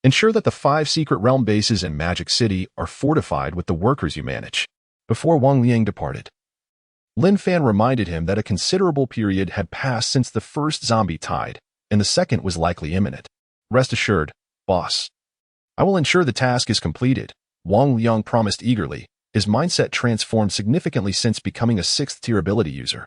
ensure that the 5 secret realm bases in Magic City are fortified with the workers you manage. Before Wang Liang departed, Lin Fan reminded him that a considerable period had passed since the first zombie tied, and the second was likely imminent. Rest assured, boss. I will ensure the task is completed, Wang Liang promised eagerly, his mindset transformed significantly since becoming a 6th-tier ability user.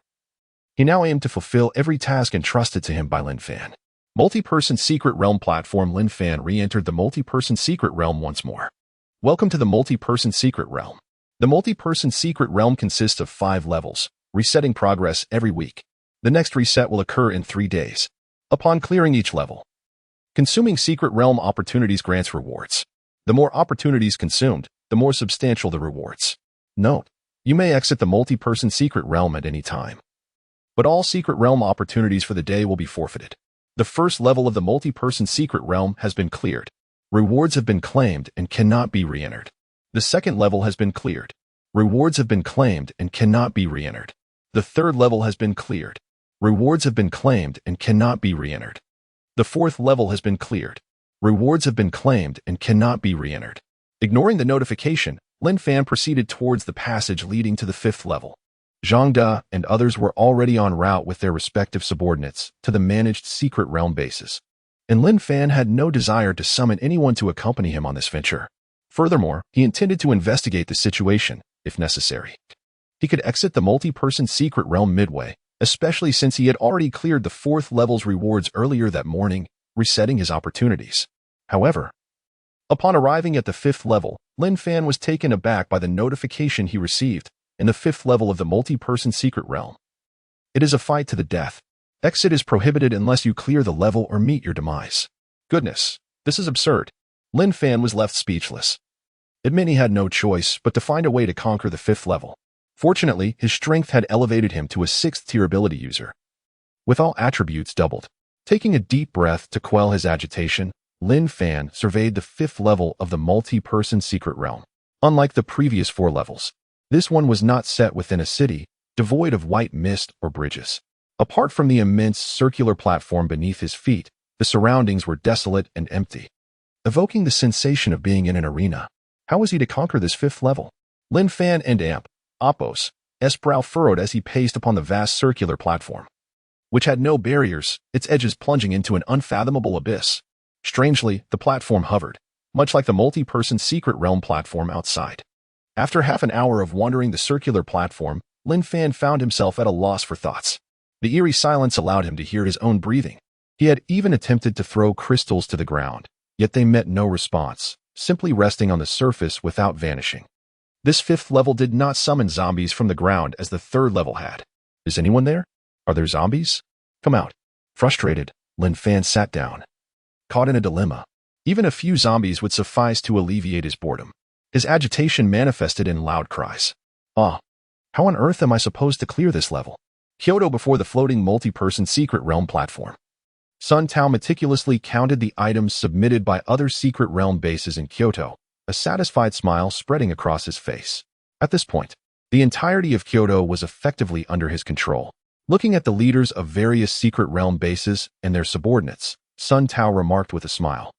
He now aimed to fulfill every task entrusted to him by Lin Fan. Multi-person secret realm platform. Lin Fan re-entered the multi-person secret realm once more. Welcome to the multi-person secret realm. The multi-person secret realm consists of 5 levels, resetting progress every week. The next reset will occur in 3 days. Upon clearing each level, consuming secret realm opportunities grants rewards. The more opportunities consumed, the more substantial the rewards. Note: you may exit the multi-person secret realm at any time, but all secret realm opportunities for the day will be forfeited. The 1st level of the multi-person secret realm has been cleared. Rewards have been claimed and cannot be re-entered. The 2nd level has been cleared. Rewards have been claimed and cannot be re-entered. The 3rd level has been cleared. Rewards have been claimed and cannot be re-entered. The 4th level has been cleared. Rewards have been claimed and cannot be re-entered. Ignoring the notification, Lin Fan proceeded towards the passage leading to the 5th level. Zhang De and others were already en route with their respective subordinates to the managed secret realm bases, and Lin Fan had no desire to summon anyone to accompany him on this venture. Furthermore, he intended to investigate the situation, if necessary. He could exit the multi-person secret realm midway, especially since he had already cleared the 4th level's rewards earlier that morning, resetting his opportunities. However, upon arriving at the 5th level, Lin Fan was taken aback by the notification he received. In the 5th level of the multi-person secret realm, it is a fight to the death. Exit is prohibited unless you clear the level or meet your demise. Goodness, this is absurd. Lin Fan was left speechless. It meant he had no choice but to find a way to conquer the 5th level. Fortunately, his strength had elevated him to a 6th-tier ability user, with all attributes doubled. Taking a deep breath to quell his agitation, Lin Fan surveyed the 5th level of the multi-person secret realm. Unlike the previous 4 levels, This one was not set within a city, devoid of white mist or bridges. Apart from the immense circular platform beneath his feet, the surroundings were desolate and empty, evoking the sensation of being in an arena. How was he to conquer this fifth level? Lin Fan and Appos' brow furrowed as he paced upon the vast circular platform, which had no barriers, its edges plunging into an unfathomable abyss. Strangely, the platform hovered, much like the multi-person secret realm platform outside. After half an hour of wandering the circular platform, Lin Fan found himself at a loss for thoughts. The eerie silence allowed him to hear his own breathing. He had even attempted to throw crystals to the ground, yet they met no response, simply resting on the surface without vanishing. This fifth level did not summon zombies from the ground as the third level had. Is anyone there? Are there zombies? Come out. Frustrated, Lin Fan sat down, caught in a dilemma. Even a few zombies would suffice to alleviate his boredom. His agitation manifested in loud cries. How on earth am I supposed to clear this level? Kyoto before the floating multi-person secret realm platform. Sun Tao meticulously counted the items submitted by other secret realm bases in Kyoto, a satisfied smile spreading across his face. At this point, the entirety of Kyoto was effectively under his control. Looking at the leaders of various secret realm bases and their subordinates, Sun Tao remarked with a smile.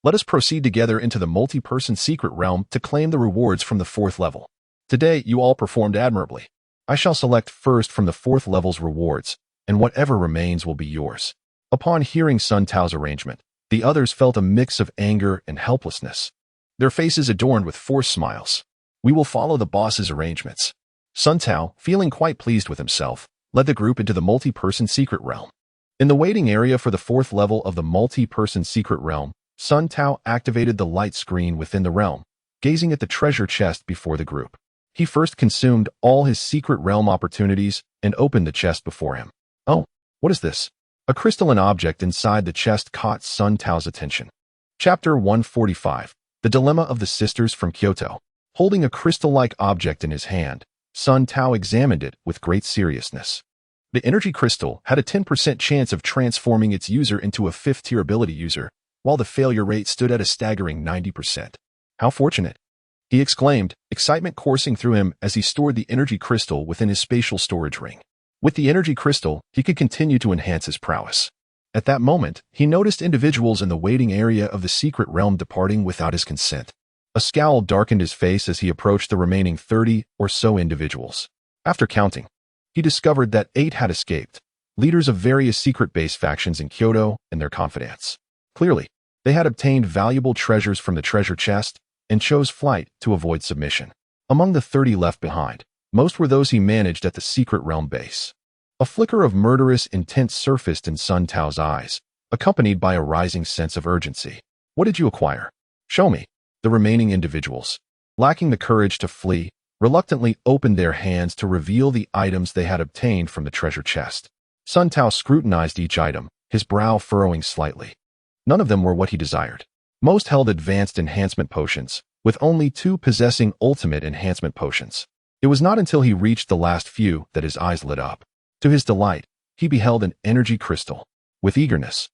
Let us proceed together into the multi-person secret realm to claim the rewards from the fourth level. Today, you all performed admirably. I shall select first from the fourth level's rewards, and whatever remains will be yours. Upon hearing Sun Tao's arrangement, the others felt a mix of anger and helplessness, their faces adorned with forced smiles. We will follow the boss's arrangements. Sun Tao, feeling quite pleased with himself, led the group into the multi-person secret realm. In the waiting area for the fourth level of the multi-person secret realm, Sun Tao activated the light screen within the realm, gazing at the treasure chest before the group. He first consumed all his secret realm opportunities and opened the chest before him. Oh, what is this? A crystalline object inside the chest caught Sun Tao's attention. Chapter 145. The Dilemma of the Sisters from Kyoto. Holding a crystal-like object in his hand, Sun Tao examined it with great seriousness. The energy crystal had a 10% chance of transforming its user into a fifth-tier ability user, while the failure rate stood at a staggering 90%. How fortunate! He exclaimed, excitement coursing through him as he stored the energy crystal within his spatial storage ring. With the energy crystal, he could continue to enhance his prowess. At that moment, he noticed individuals in the waiting area of the secret realm departing without his consent. A scowl darkened his face as he approached the remaining 30 or so individuals. After counting, he discovered that 8 had escaped, leaders of various secret base factions in Kyoto and their confidants. Clearly, they had obtained valuable treasures from the treasure chest and chose flight to avoid submission. Among the 30 left behind, most were those he managed at the secret realm base. A flicker of murderous intent surfaced in Sun Tao's eyes, accompanied by a rising sense of urgency. What did you acquire? Show me. The remaining individuals, lacking the courage to flee, reluctantly opened their hands to reveal the items they had obtained from the treasure chest. Sun Tao scrutinized each item, his brow furrowing slightly. None of them were what he desired. Most held advanced enhancement potions, with only 2 possessing ultimate enhancement potions. It was not until he reached the last few that his eyes lit up. To his delight, he beheld an energy crystal. With eagerness,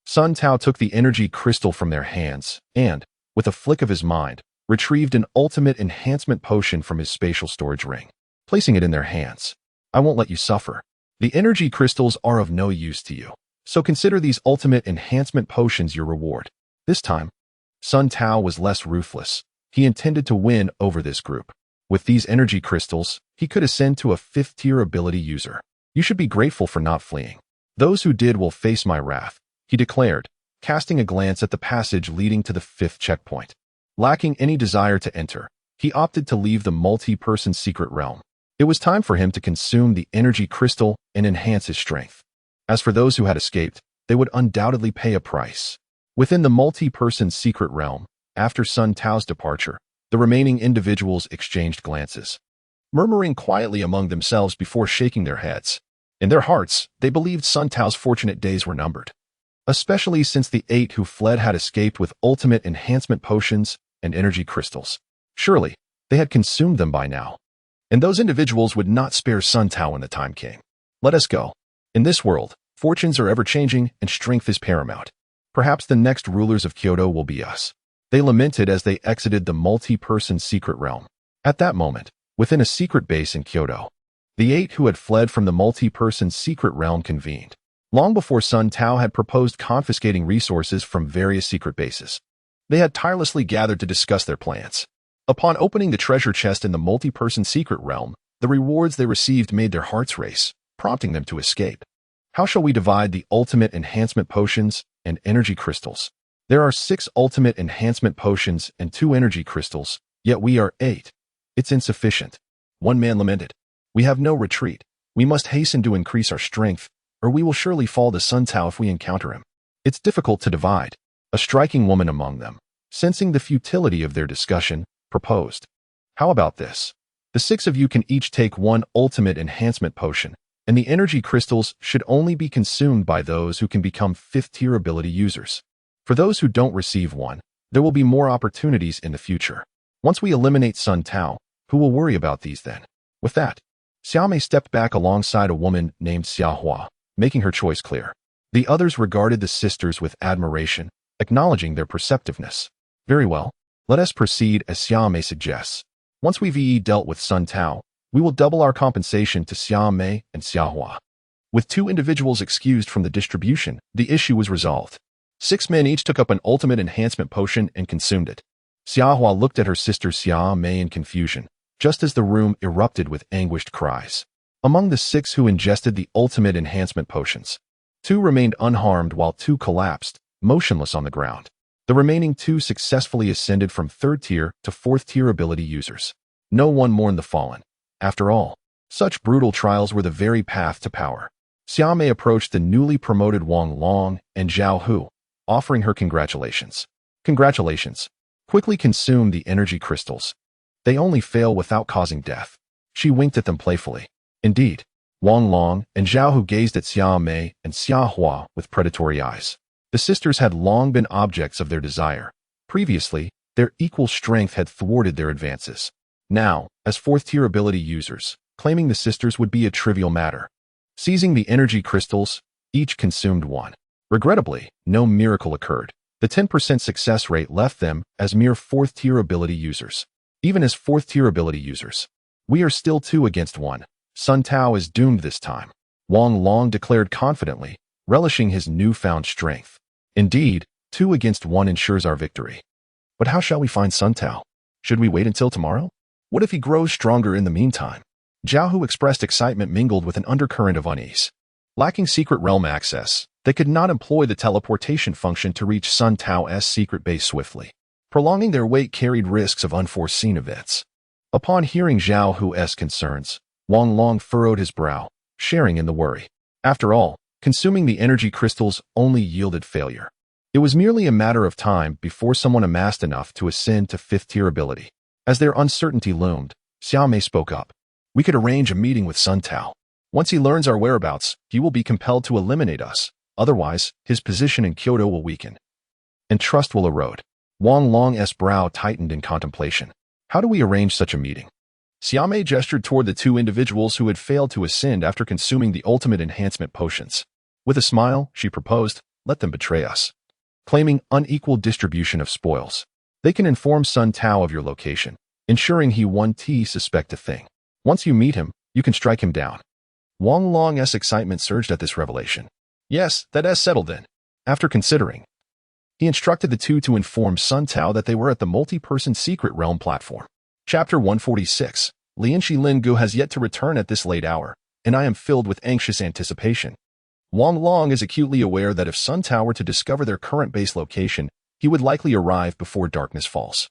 Sun Tao took the energy crystal from their hands and, with a flick of his mind, retrieved an ultimate enhancement potion from his spatial storage ring, placing it in their hands. I won't let you suffer. The energy crystals are of no use to you, so consider these ultimate enhancement potions your reward. This time, Sun Tao was less ruthless. He intended to win over this group. With these energy crystals, he could ascend to a 5th-tier ability user. You should be grateful for not fleeing. Those who did will face my wrath, he declared, casting a glance at the passage leading to the 5th checkpoint. Lacking any desire to enter, he opted to leave the multi-person secret realm. It was time for him to consume the energy crystal and enhance his strength. As for those who had escaped, they would undoubtedly pay a price. Within the multi-person secret realm, after Sun Tao's departure, the remaining individuals exchanged glances, murmuring quietly among themselves before shaking their heads. In their hearts, they believed Sun Tao's fortunate days were numbered, especially since the 8 who fled had escaped with ultimate enhancement potions and energy crystals. Surely, they had consumed them by now. And those individuals would not spare Sun Tao when the time came. Let us go. In this world, fortunes are ever-changing and strength is paramount. Perhaps the next rulers of Kyoto will be us. They lamented as they exited the multi-person secret realm. At that moment, within a secret base in Kyoto. The 8 who had fled from the multi-person secret realm convened, long before Sun Tao had proposed confiscating resources from various secret bases. They had tirelessly gathered to discuss their plans. Upon opening the treasure chest in the multi-person secret realm, the rewards they received made their hearts race, prompting them to escape. How shall we divide the ultimate enhancement potions and energy crystals? There are 6 ultimate enhancement potions and 2 energy crystals, yet we are 8. It's insufficient. One man lamented. We have no retreat. We must hasten to increase our strength, or we will surely fall to Sun Tao if we encounter him. It's difficult to divide. A striking woman among them, sensing the futility of their discussion, proposed. How about this? The 6 of you can each take 1 ultimate enhancement potion, and the energy crystals should only be consumed by those who can become 5th-tier ability users. For those who don't receive one, there will be more opportunities in the future. Once we eliminate Sun Tao, who will worry about these then? With that, Xiaomei stepped back alongside a woman named Xiahua, making her choice clear. The others regarded the sisters with admiration, acknowledging their perceptiveness. Very well, let us proceed as Xiaomei suggests. Once we've dealt with Sun Tao, we will double our compensation to Xiaomei and Xiahua. With 2 individuals excused from the distribution, the issue was resolved. 6 men each took up an ultimate enhancement potion and consumed it. Xiahua looked at her sister Xiaomei in confusion, just as the room erupted with anguished cries. Among the 6 who ingested the ultimate enhancement potions, 2 remained unharmed while 2 collapsed, motionless on the ground. The remaining 2 successfully ascended from 3rd tier to 4th tier ability users. No one mourned the fallen. After all, such brutal trials were the very path to power. Xiaomei approached the newly promoted Wang Long and Zhao Hu, offering her congratulations. Congratulations. Quickly consume the energy crystals. They only fail without causing death. She winked at them playfully. Indeed, Wang Long and Zhao Hu gazed at Xiaomei and Xiahua with predatory eyes. The sisters had long been objects of their desire. Previously, their equal strength had thwarted their advances. Now, as 4th-tier ability users, claiming the sisters would be a trivial matter. Seizing the energy crystals, each consumed 1. Regrettably, no miracle occurred. The 10% success rate left them as mere 4th-tier ability users. Even as 4th-tier ability users, we are still 2 against 1. Sun Tao is doomed this time, Wang Long declared confidently, relishing his newfound strength. Indeed, 2 against 1 ensures our victory. But how shall we find Sun Tao? Should we wait until tomorrow? What if he grows stronger in the meantime? Zhao Hu expressed excitement mingled with an undercurrent of unease. Lacking secret realm access, they could not employ the teleportation function to reach Sun Tao's secret base swiftly. Prolonging their wait carried risks of unforeseen events. Upon hearing Zhao Hu's concerns, Wang Long furrowed his brow, sharing in the worry. After all, consuming the energy crystals only yielded failure. It was merely a matter of time before someone amassed enough to ascend to 5th-tier ability. As their uncertainty loomed, Xiaomei spoke up. We could arrange a meeting with Sun Tao. Once he learns our whereabouts, he will be compelled to eliminate us. Otherwise, his position in Kyoto will weaken, and trust will erode. Wang Long's brow tightened in contemplation. How do we arrange such a meeting? Xiaomei gestured toward the 2 individuals who had failed to ascend after consuming the ultimate enhancement potions. With a smile, she proposed, let them betray us. Claiming unequal distribution of spoils, they can inform Sun Tao of your location, ensuring he won't suspect a thing. Once you meet him, you can strike him down. Wang Long's excitement surged at this revelation. Yes, that is settled then. After considering, he instructed the 2 to inform Sun Tao that they were at the multi-person secret realm platform. Chapter 146. Lin Gu has yet to return at this late hour, and I am filled with anxious anticipation. Wang Long is acutely aware that if Sun Tao were to discover their current base location, he would likely arrive before darkness falls.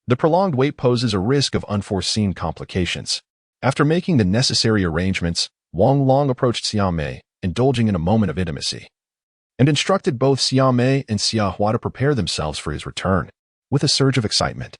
The prolonged wait poses a risk of unforeseen complications. After making the necessary arrangements, Wang Long approached Xiaomei, indulging in a moment of intimacy, and instructed both Xiaomei and Xiahua to prepare themselves for his return. With a surge of excitement,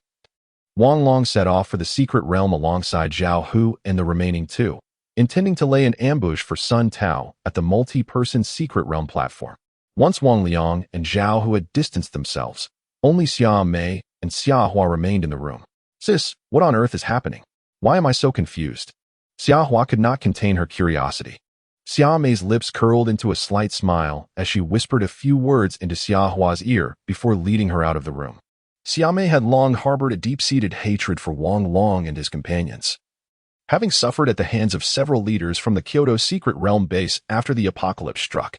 Wang Long set off for the secret realm alongside Zhao Hu and the remaining 2, intending to lay an ambush for Sun Tao at the multi-person secret realm platform. Once Wang Liang and Zhao Hu had distanced themselves, only Xiaomei and Xiahua remained in the room. Sis, what on earth is happening? Why am I so confused? Xiahua could not contain her curiosity. Xiaomei's lips curled into a slight smile as she whispered a few words into Xiahua's ear before leading her out of the room. Xiaomei had long harbored a deep-seated hatred for Wang Long and his companions. having suffered at the hands of several leaders from the Kyoto Secret Realm base after the apocalypse struck.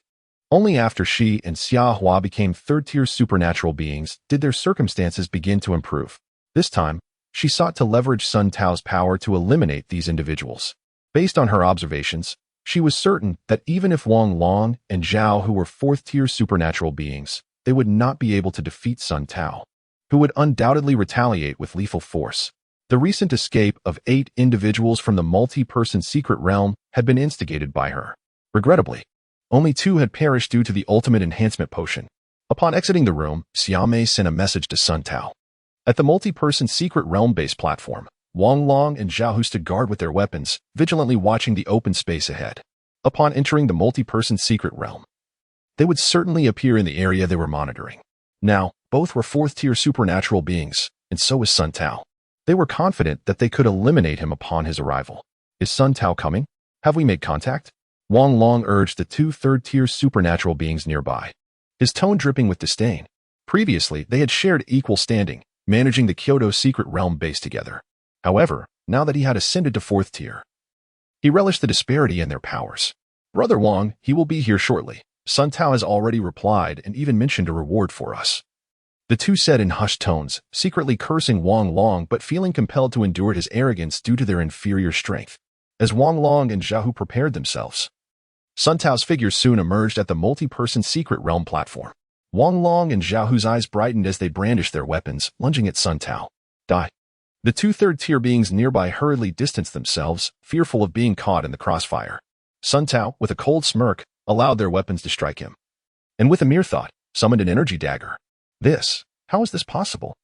Only after she and Xia Hua became third-tier supernatural beings did their circumstances begin to improve. This time, she sought to leverage Sun Tao's power to eliminate these individuals. Based on her observations, she was certain that even if Wang Long and Zhao, who were fourth-tier supernatural beings, they would not be able to defeat Sun Tao, who would undoubtedly retaliate with lethal force. The recent escape of 8 individuals from the multi-person secret realm had been instigated by her. Regrettably, only 2 had perished due to the ultimate enhancement potion. Upon exiting the room, Xiaomei sent a message to Sun Tao. At the multi-person secret realm-based platform, Wang Long and Zhao Hu stood guard with their weapons, vigilantly watching the open space ahead. Upon entering the multi-person secret realm, they would certainly appear in the area they were monitoring. Now, both were fourth-tier supernatural beings, and so was Sun Tao. They were confident that they could eliminate him upon his arrival. Is Sun Tao coming? Have we made contact? Wang Long urged the 2 third-tier supernatural beings nearby, his tone dripping with disdain. Previously, they had shared equal standing, managing the Kyoto Secret Realm base together. However, now that he had ascended to 4th tier, he relished the disparity in their powers. Brother Wang, he will be here shortly. Sun Tao has already replied and even mentioned a reward for us. The 2 said in hushed tones, secretly cursing Wang Long but feeling compelled to endure his arrogance due to their inferior strength. As Wang Long and Zhao Hu prepared themselves, Sun Tao's figure soon emerged at the multi-person secret realm platform. Wang Long and Zhao Hu's eyes brightened as they brandished their weapons, lunging at Sun Tao. Die. The 2 third-tier beings nearby hurriedly distanced themselves, fearful of being caught in the crossfire. Sun Tao, with a cold smirk, allowed their weapons to strike him, and with a mere thought, summoned an energy dagger. How is this possible?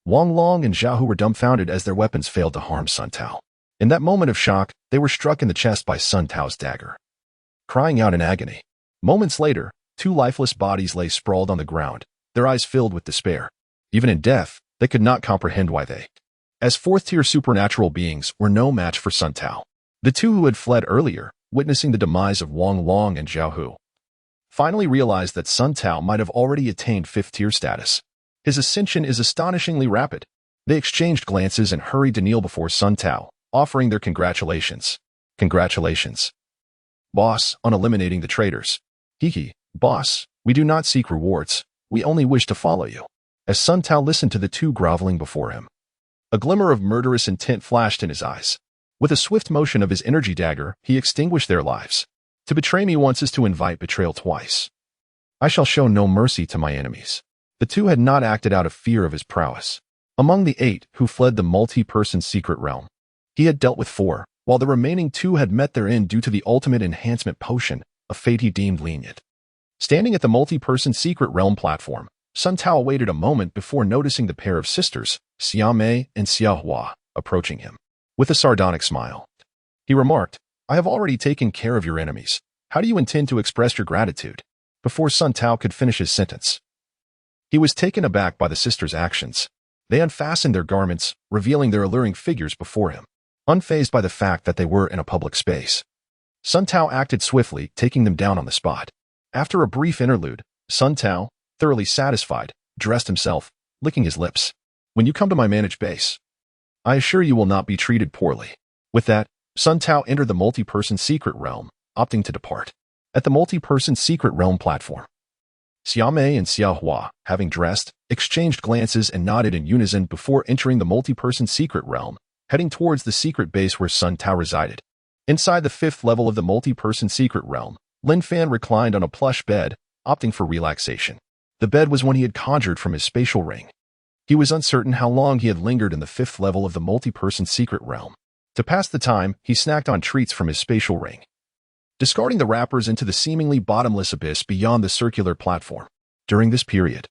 Wang Long and Zhao Hu were dumbfounded as their weapons failed to harm Sun Tao. In that moment of shock, they were struck in the chest by Sun Tao's dagger, crying out in agony. Moments later, 2 lifeless bodies lay sprawled on the ground, their eyes filled with despair. Even in death, they could not comprehend why they, as 4th-tier supernatural beings, were no match for Sun Tao. The 2 who had fled earlier, witnessing the demise of Wang Long and Zhao Hu, finally realized that Sun Tao might have already attained 5th-tier status. His ascension is astonishingly rapid. They exchanged glances and hurried to kneel before Sun Tao, offering their congratulations. Congratulations, boss, on eliminating the traitors. Boss, we do not seek rewards. We only wish to follow you. As Sun Tao listened to the 2 groveling before him, a glimmer of murderous intent flashed in his eyes. With a swift motion of his energy dagger, he extinguished their lives. To betray me once is to invite betrayal twice. I shall show no mercy to my enemies. The 2 had not acted out of fear of his prowess. Among the 8 who fled the multi-person secret realm, he had dealt with 4, while the remaining 2 had met their end due to the ultimate enhancement potion, a fate he deemed lenient. Standing at the multi-person secret realm platform, Sun Tao waited a moment before noticing the pair of sisters, Xiaomei and Xia Hua, approaching him. With a sardonic smile, he remarked, I have already taken care of your enemies. How do you intend to express your gratitude? Before Sun Tao could finish his sentence, he was taken aback by the sisters' actions. They unfastened their garments, revealing their alluring figures before him, unfazed by the fact that they were in a public space. Sun Tao acted swiftly, taking them down on the spot. After a brief interlude, Sun Tao, thoroughly satisfied, dressed himself, licking his lips. When you come to my managed base, I assure you will not be treated poorly. With that, Sun Tao entered the multi-person secret realm, opting to depart. At the multi-person secret realm platform, Xiaomei and Xia Hua, having dressed, exchanged glances and nodded in unison before entering the multi-person secret realm, heading towards the secret base where Sun Tao resided. Inside the 5th level of the multi-person secret realm, Lin Fan reclined on a plush bed, opting for relaxation. The bed was one he had conjured from his spatial ring. He was uncertain how long he had lingered in the 5th level of the multi-person secret realm. To pass the time, he snacked on treats from his spatial ring, discarding the wrappers into the seemingly bottomless abyss beyond the circular platform. During this period,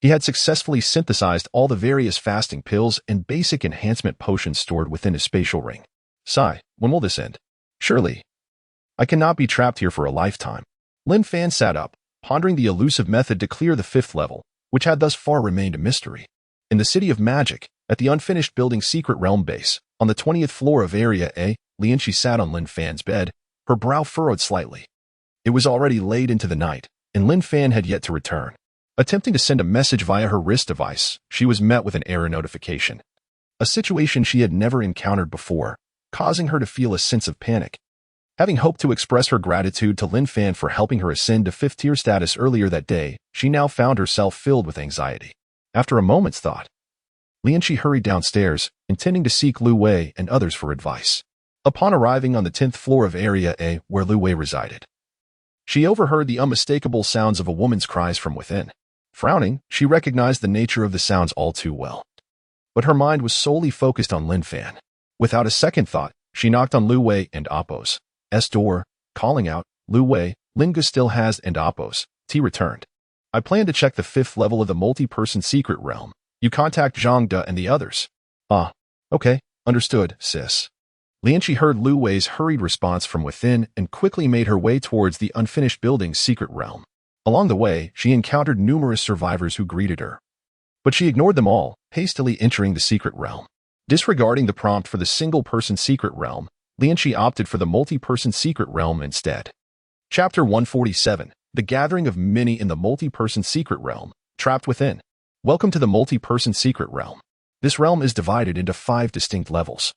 he had successfully synthesized all the various fasting pills and basic enhancement potions stored within his spatial ring. Sigh, when will this end? Surely, I cannot be trapped here for a lifetime. Lin Fan sat up, pondering the elusive method to clear the 5th level, which had thus far remained a mystery. In the City of Magic, at the unfinished building secret realm base, on the 20th floor of Area A, Lianqi sat on Lin Fan's bed, her brow furrowed slightly. It was already late into the night, and Lin Fan had yet to return. Attempting to send a message via her wrist device, she was met with an error notification, a situation she had never encountered before. causing her to feel a sense of panic. Having hoped to express her gratitude to Lin Fan for helping her ascend to 5th-tier status earlier that day, she now found herself filled with anxiety. After a moment's thought, Lianqi hurried downstairs, intending to seek Lu Wei and others for advice. Upon arriving on the 10th floor of Area A, where Lu Wei resided, she overheard the unmistakable sounds of a woman's cries from within. Frowning, she recognized the nature of the sounds all too well. But her mind was solely focused on Lin Fan. Without a second thought, she knocked on Lu Wei and Appo's door, calling out, "Lu Wei, Linga still has and Appo's T returned. I plan to check the 5th level of the multi-person secret realm. You contact Zhang De and the others." "Ah, okay, understood, sis." Lianqi heard Lu Wei's hurried response from within and quickly made her way towards the unfinished building's secret realm. Along the way, she encountered numerous survivors who greeted her. But she ignored them all, hastily entering the secret realm. Disregarding the prompt for the single-person secret realm, Lianqi opted for the multi-person secret realm instead. Chapter 147, The Gathering of Many in the Multi-Person Secret Realm, Trapped Within. Welcome to the multi-person secret realm. This realm is divided into 5 distinct levels,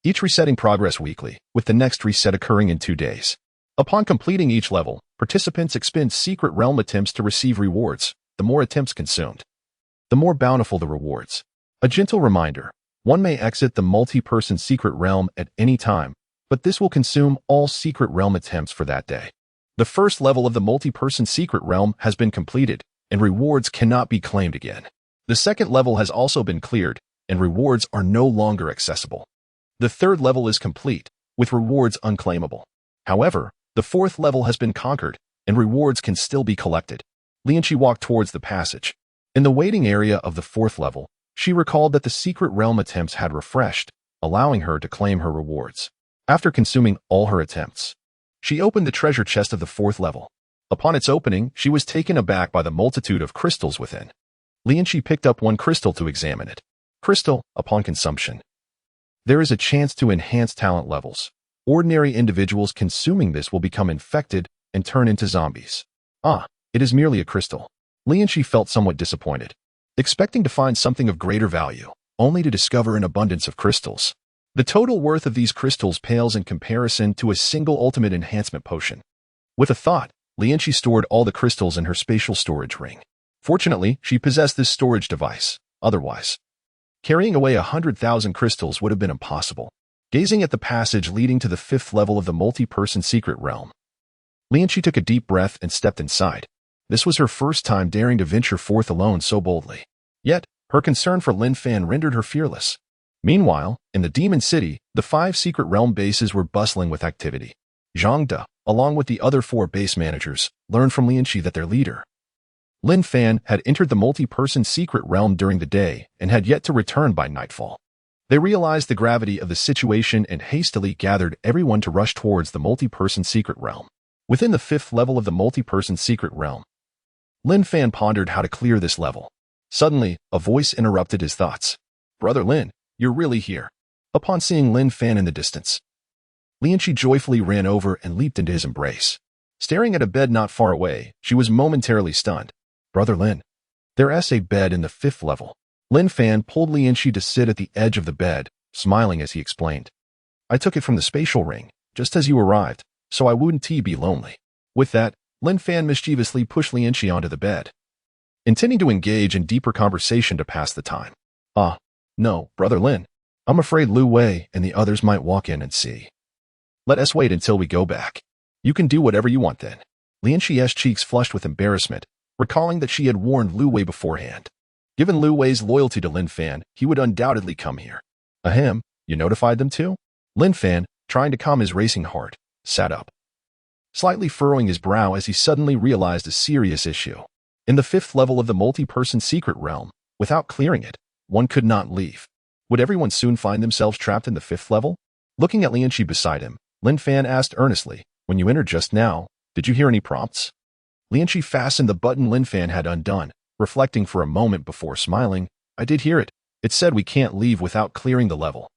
each resetting progress weekly, with the next reset occurring in 2 days. Upon completing each level, participants expend secret realm attempts to receive rewards. The more attempts consumed, the more bountiful the rewards. A gentle reminder, one may exit the multi-person secret realm at any time, but this will consume all secret realm attempts for that day. The first level of the multi-person secret realm has been completed, and rewards cannot be claimed again. The second level has also been cleared, and rewards are no longer accessible. The third level is complete, with rewards unclaimable. However, the 4th level has been conquered, and rewards can still be collected. Lianqi walked towards the passage. In the waiting area of the 4th level, she recalled that the secret realm attempts had refreshed, allowing her to claim her rewards. After consuming all her attempts, she opened the treasure chest of the 4th level. Upon its opening, she was taken aback by the multitude of crystals within. Lianqi picked up one crystal to examine it. Crystal, upon consumption, there is a chance to enhance talent levels. Ordinary individuals consuming this will become infected and turn into zombies. Ah, it is merely a crystal. Lianqi felt somewhat disappointed, expecting to find something of greater value, only to discover an abundance of crystals. The total worth of these crystals pales in comparison to a single ultimate enhancement potion. With a thought, Lianqi stored all the crystals in her spatial storage ring. Fortunately, she possessed this storage device. Otherwise, carrying away 100,000 crystals would have been impossible. Gazing at the passage leading to the 5th level of the multi-person secret realm, Lianqi took a deep breath and stepped inside. This was her first time daring to venture forth alone so boldly. Yet, her concern for Lin Fan rendered her fearless. Meanwhile, in the Demon City, the 5 secret realm bases were bustling with activity. Zhang De, along with the other 4 base managers, learned from Lianqi that their leader, Lin Fan, had entered the multi-person secret realm during the day and had yet to return by nightfall. They realized the gravity of the situation and hastily gathered everyone to rush towards the multi-person secret realm. Within the 5th level of the multi-person secret realm, Lin Fan pondered how to clear this level. Suddenly, a voice interrupted his thoughts. "Brother Lin, you're really here." Upon seeing Lin Fan in the distance, Lianqi joyfully ran over and leaped into his embrace. Staring at a bed not far away, she was momentarily stunned. "Brother Lin, there's a bed in the 5th level." Lin Fan pulled Lianqi to sit at the edge of the bed, smiling as he explained. "I took it from the spatial ring, just as you arrived, so I wouldn't be lonely." With that, Lin Fan mischievously pushed Lianqi onto the bed, intending to engage in deeper conversation to pass the time. "Ah, no, Brother Lin. I'm afraid Lu Wei and the others might walk in and see. Let us wait until we go back. You can do whatever you want then." Lianqi's cheeks flushed with embarrassment, recalling that she had warned Lu Wei beforehand. Given Lu Wei's loyalty to Lin Fan, he would undoubtedly come here. Ahem, you notified them too? Lin Fan, trying to calm his racing heart, sat up, slightly furrowing his brow as he suddenly realized a serious issue. In the 5th level of the multi-person secret realm, without clearing it, one could not leave. Would everyone soon find themselves trapped in the 5th level? Looking at Lianqi beside him, Lin Fan asked earnestly, "When you entered just now, did you hear any prompts?" Lianqi fastened the button Lin Fan had undone, reflecting for a moment before smiling. "I did hear it. It said we can't leave without clearing the level.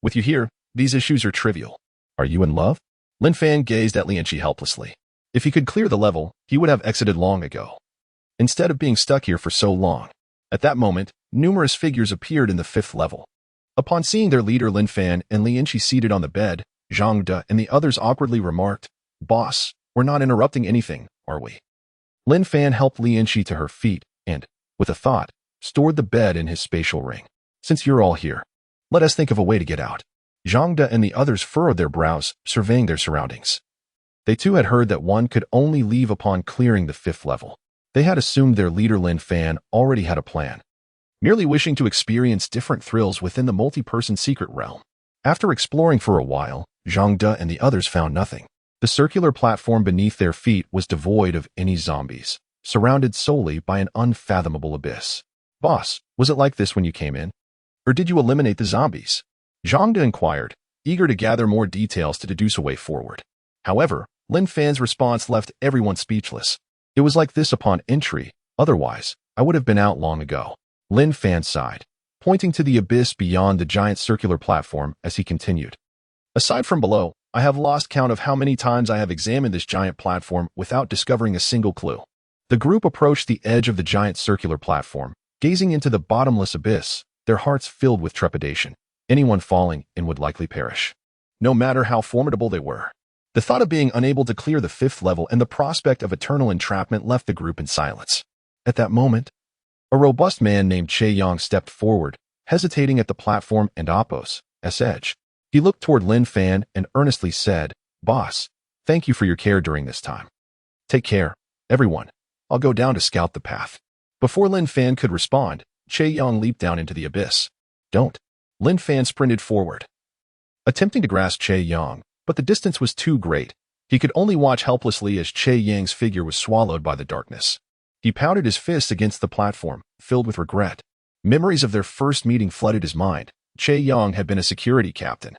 With you here, these issues are trivial. Are you in love?" Lin Fan gazed at Lianqi helplessly. If he could clear the level, he would have exited long ago, instead of being stuck here for so long. At that moment, numerous figures appeared in the 5th level. Upon seeing their leader Lin Fan and Lin Chi seated on the bed, Zhang De and the others awkwardly remarked, "Boss, we're not interrupting anything, are we?" Lin Fan helped Lin Chi to her feet and, with a thought, stored the bed in his spatial ring. "Since you're all here, let us think of a way to get out." Zhang De and the others furrowed their brows, surveying their surroundings. They too had heard that one could only leave upon clearing the 5th level. They had assumed their leader Lin Fan already had a plan, merely wishing to experience different thrills within the multi-person secret realm. After exploring for a while, Zhang De and the others found nothing. The circular platform beneath their feet was devoid of any zombies, surrounded solely by an unfathomable abyss. "Boss, was it like this when you came in? Or did you eliminate the zombies?" Zhang De inquired, eager to gather more details to deduce a way forward. However, Lin Fan's response left everyone speechless. "It was like this upon entry, otherwise, I would have been out long ago." Lin Fan sighed, pointing to the abyss beyond the giant circular platform as he continued. "Aside from below, I have lost count of how many times I have examined this giant platform without discovering a single clue." The group approached the edge of the giant circular platform, gazing into the bottomless abyss, their hearts filled with trepidation. Anyone falling in would likely perish, no matter how formidable they were. The thought of being unable to clear the 5th level and the prospect of eternal entrapment left the group in silence. At that moment, a robust man named Che Yang stepped forward, hesitating at the platform and Oppo's edge. He looked toward Lin Fan and earnestly said, "Boss, thank you for your care during this time. Take care, everyone. I'll go down to scout the path." Before Lin Fan could respond, Che Yang leaped down into the abyss. "Don't." Lin Fan sprinted forward, attempting to grasp Che Yang, but the distance was too great. He could only watch helplessly as Che Yang's figure was swallowed by the darkness. He pounded his fists against the platform, filled with regret. Memories of their first meeting flooded his mind. Che Yang had been a security captain,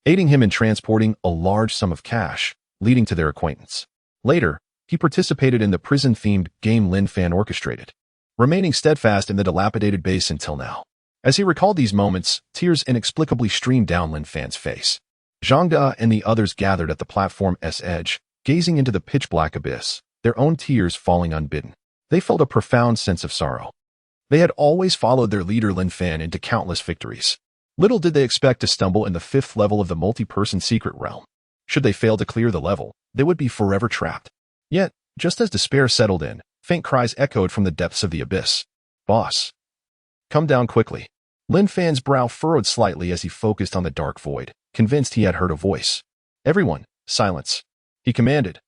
aiding him in transporting a large sum of cash, leading to their acquaintance. Later, he participated in the prison-themed game Lin Fan orchestrated, remaining steadfast in the dilapidated base until now. As he recalled these moments, tears inexplicably streamed down Lin Fan's face. Zhang De and the others gathered at the platform's edge, gazing into the pitch-black abyss, their own tears falling unbidden. They felt a profound sense of sorrow. They had always followed their leader Lin Fan into countless victories. Little did they expect to stumble in the 5th level of the multi-person secret realm. Should they fail to clear the level, they would be forever trapped. Yet, just as despair settled in, faint cries echoed from the depths of the abyss. "Boss, come down quickly." Lin Fan's brow furrowed slightly as he focused on the dark void, convinced he had heard a voice. "Everyone, silence," he commanded,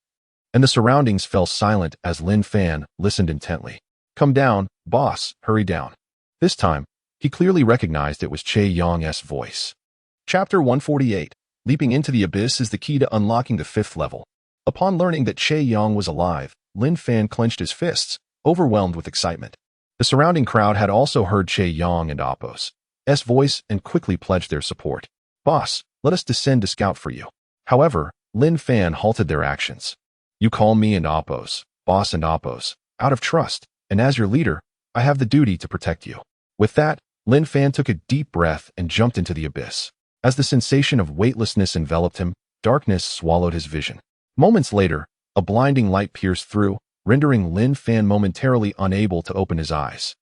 and the surroundings fell silent as Lin Fan listened intently. "Come down, boss, hurry down." This time, he clearly recognized it was Che Yang's voice. Chapter 148, Leaping into the Abyss is the key to unlocking the 5th level. Upon learning that Che Yang was alive, Lin Fan clenched his fists, overwhelmed with excitement. The surrounding crowd had also heard Che Yang and Oppo's voice and quickly pledged their support. "Boss, let us descend to scout for you." However, Lin Fan halted their actions. "You call me and Oppo's, boss and Oppo's, out of trust, and as your leader, I have the duty to protect you." With that, Lin Fan took a deep breath and jumped into the abyss. As the sensation of weightlessness enveloped him, darkness swallowed his vision. Moments later, a blinding light pierced through, rendering Lin Fan momentarily unable to open his eyes.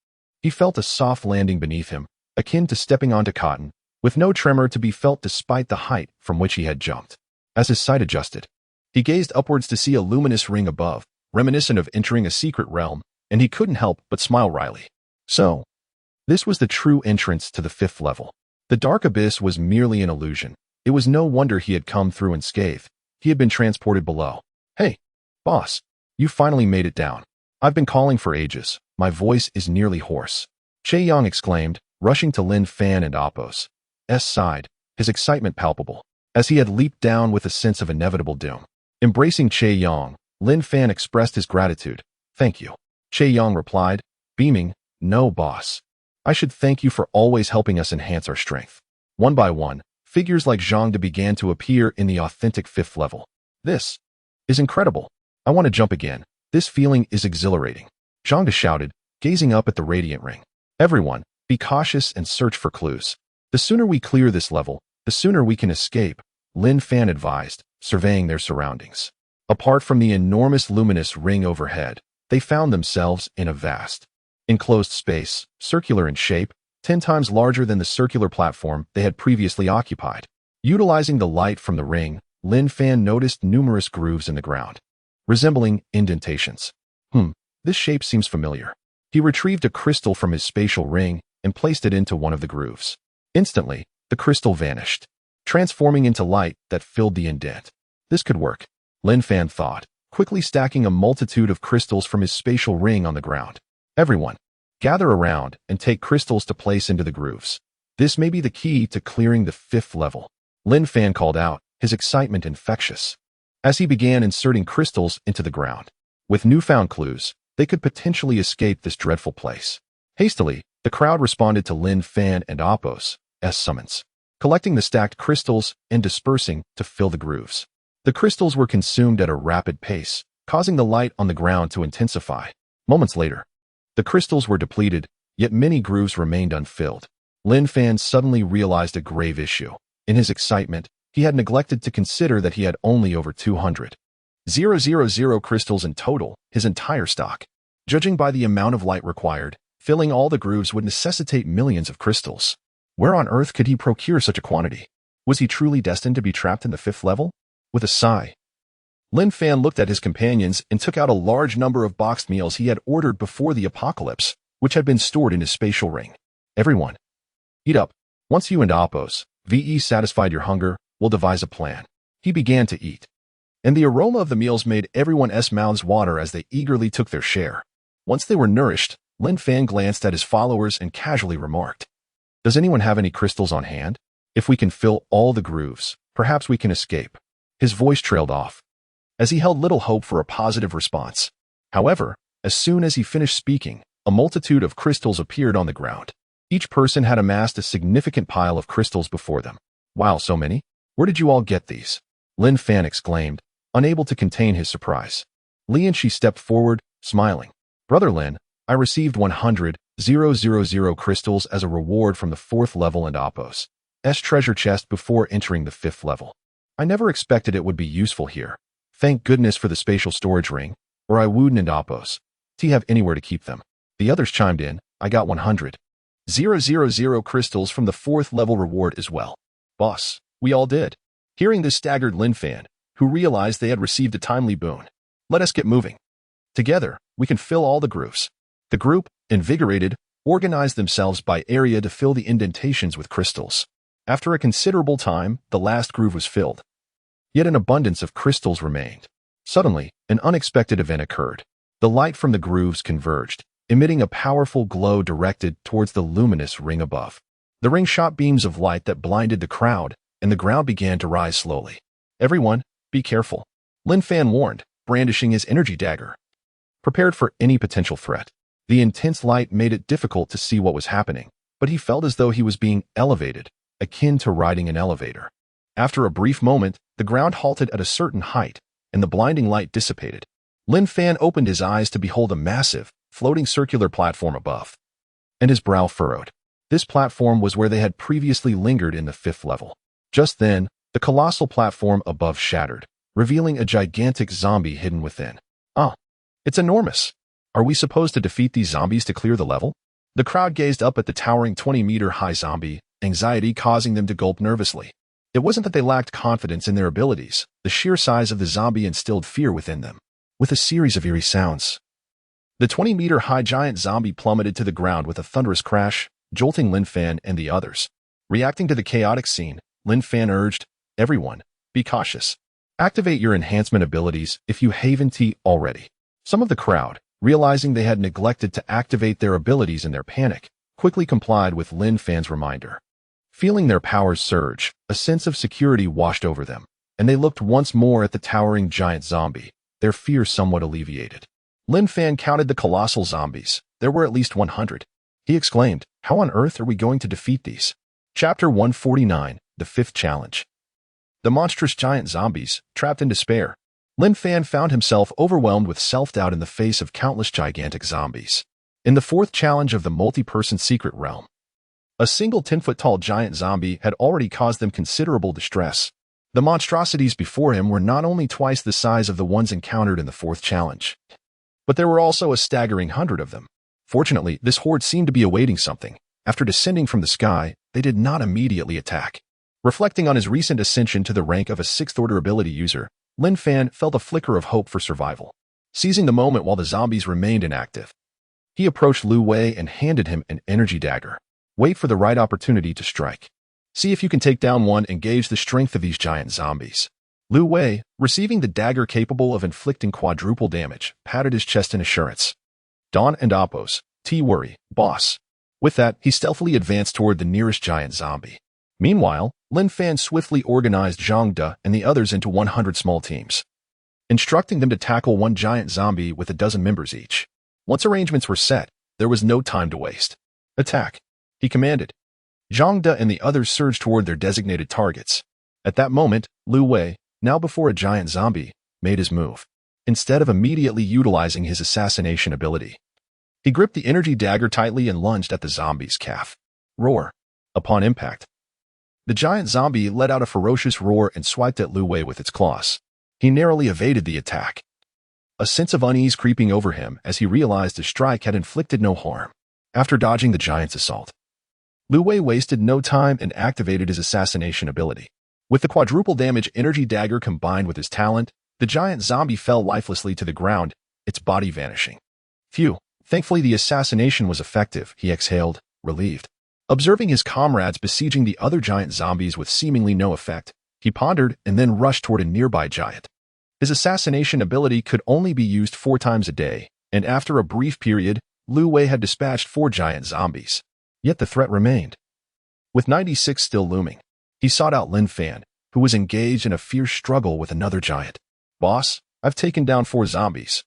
He felt a soft landing beneath him, akin to stepping onto cotton, with no tremor to be felt despite the height from which he had jumped. As his sight adjusted, he gazed upwards to see a luminous ring above, reminiscent of entering a secret realm, and he couldn't help but smile wryly. So, this was the true entrance to the 5th level. The dark abyss was merely an illusion. It was no wonder he had come through unscathed. He had been transported below. "Hey, boss, you finally made it down. I've been calling for ages. My voice is nearly hoarse." Che Yang exclaimed, rushing to Lin Fan and Oppo's side, his excitement palpable, as he had leaped down with a sense of inevitable doom. Embracing Che Yang, Lin Fan expressed his gratitude. "Thank you." Che Yang replied, beaming, "No, boss. I should thank you for always helping us enhance our strength." One by one, figures like Zhang De began to appear in the authentic 5th level. "This is incredible. I want to jump again. This feeling is exhilarating," Zhang De shouted, gazing up at the radiant ring. "Everyone, be cautious and search for clues. The sooner we clear this level, the sooner we can escape," Lin Fan advised, surveying their surroundings. Apart from the enormous luminous ring overhead, they found themselves in a vast, enclosed space, circular in shape, 10 times larger than the circular platform they had previously occupied. Utilizing the light from the ring, Lin Fan noticed numerous grooves in the ground, resembling indentations. This shape seems familiar. He retrieved a crystal from his spatial ring and placed it into one of the grooves. Instantly, the crystal vanished, transforming into light that filled the indent. This could work, Lin Fan thought, quickly stacking a multitude of crystals from his spatial ring on the ground. Everyone, gather around and take crystals to place into the grooves. This may be the key to clearing the 5th level. Lin Fan called out, his excitement infectious, as he began inserting crystals into the ground. With newfound clues, they could potentially escape this dreadful place. Hastily, the crowd responded to Lin Fan and Apos' summons, collecting the stacked crystals and dispersing to fill the grooves. The crystals were consumed at a rapid pace, causing the light on the ground to intensify. Moments later, the crystals were depleted, yet many grooves remained unfilled. Lin Fan suddenly realized a grave issue. In his excitement, he had neglected to consider that he had only over 200,000 crystals in total, his entire stock. Judging by the amount of light required, filling all the grooves would necessitate millions of crystals. Where on earth could he procure such a quantity? Was he truly destined to be trapped in the 5th level? With a sigh, Lin Fan looked at his companions and took out a large number of boxed meals he had ordered before the apocalypse, which had been stored in his spatial ring. Everyone, eat up. Once you and Apos, VE satisfied your hunger, we'll devise a plan. He began to eat, and the aroma of the meals made everyone's mouths water as they eagerly took their share. Once they were nourished, Lin Fan glanced at his followers and casually remarked, "Does anyone have any crystals on hand? If we can fill all the grooves, perhaps we can escape." His voice trailed off, as he held little hope for a positive response. However, as soon as he finished speaking, a multitude of crystals appeared on the ground. Each person had amassed a significant pile of crystals before them. "Wow, so many? Where did you all get these?" Lin Fan exclaimed, unable to contain his surprise. Li and she stepped forward, smiling. "Brother Lin, I received 100,000 crystals as a reward from the 4th level and Apos' treasure chest before entering the 5th level. I never expected it would be useful here. Thank goodness for the spatial storage ring, or I wouldn't and Apos' have anywhere to keep them." The others chimed in, "I got 100,000 crystals from the 4th level reward as well. Boss, we all did." Hearing this staggered Lin Fan, who realized they had received a timely boon. "Let us get moving. Together, we can fill all the grooves." The group, invigorated, organized themselves by area to fill the indentations with crystals. After a considerable time, the last groove was filled. Yet an abundance of crystals remained. Suddenly, an unexpected event occurred. The light from the grooves converged, emitting a powerful glow directed towards the luminous ring above. The ring shot beams of light that blinded the crowd, and the ground began to rise slowly. "Everyone, be careful," Lin Fan warned, brandishing his energy dagger, prepared for any potential threat. The intense light made it difficult to see what was happening, but he felt as though he was being elevated, akin to riding an elevator. After a brief moment, the ground halted at a certain height, and the blinding light dissipated. Lin Fan opened his eyes to behold a massive, floating circular platform above, and his brow furrowed. This platform was where they had previously lingered in the 5th level. Just then, the colossal platform above shattered, revealing a gigantic zombie hidden within. "Ah, it's enormous. Are we supposed to defeat these zombies to clear the level?" The crowd gazed up at the towering 20-meter-high zombie, anxiety causing them to gulp nervously. It wasn't that they lacked confidence in their abilities. The sheer size of the zombie instilled fear within them. With a series of eerie sounds, the 20-meter-high giant zombie plummeted to the ground with a thunderous crash, jolting Lin Fan and the others. Reacting to the chaotic scene, Lin Fan urged, "Everyone, be cautious. Activate your enhancement abilities if you haven't already." Some of the crowd, realizing they had neglected to activate their abilities in their panic, quickly complied with Lin Fan's reminder. Feeling their powers surge, a sense of security washed over them, and they looked once more at the towering giant zombie, their fear somewhat alleviated. Lin Fan counted the colossal zombies. There were at least 100. He exclaimed, "How on earth are we going to defeat these?" Chapter 149, The 5th Challenge. The monstrous giant zombies, trapped in despair. Lin Fan found himself overwhelmed with self-doubt in the face of countless gigantic zombies. In the 4th challenge of the multi-person secret realm, a single 10-foot-tall giant zombie had already caused them considerable distress. The monstrosities before him were not only twice the size of the ones encountered in the 4th challenge, but there were also a staggering 100 of them. Fortunately, this horde seemed to be awaiting something. After descending from the sky, they did not immediately attack. Reflecting on his recent ascension to the rank of a 6th-order ability user, Lin Fan felt a flicker of hope for survival. Seizing the moment while the zombies remained inactive, he approached Lu Wei and handed him an energy dagger. Wait for the right opportunity to strike. See if you can take down one and gauge the strength of these giant zombies. Lu Wei, receiving the dagger capable of inflicting quadruple damage, patted his chest in assurance. Dawn and Appos, T-worry, boss. With that, he stealthily advanced toward the nearest giant zombie. Meanwhile, Lin Fan swiftly organized Zhang De and the others into 100 small teams, instructing them to tackle one giant zombie with a dozen members each. Once arrangements were set, there was no time to waste. Attack, he commanded. Zhang De and the others surged toward their designated targets. At that moment, Lu Wei, now before a giant zombie, made his move. Instead of immediately utilizing his assassination ability, he gripped the energy dagger tightly and lunged at the zombie's calf. Roar. Upon impact, the giant zombie let out a ferocious roar and swiped at Lu Wei with its claws. He narrowly evaded the attack, a sense of unease creeping over him as he realized his strike had inflicted no harm. After dodging the giant's assault, Lu Wei wasted no time and activated his assassination ability. With the quadruple damage energy dagger combined with his talent, the giant zombie fell lifelessly to the ground, its body vanishing. Phew, thankfully the assassination was effective, he exhaled, relieved. Observing his comrades besieging the other giant zombies with seemingly no effect, he pondered and then rushed toward a nearby giant. His assassination ability could only be used 4 times a day, and after a brief period, Lu Wei had dispatched 4 giant zombies. Yet the threat remained. With 96 still looming, he sought out Lin Fan, who was engaged in a fierce struggle with another giant. Boss, I've taken down 4 zombies,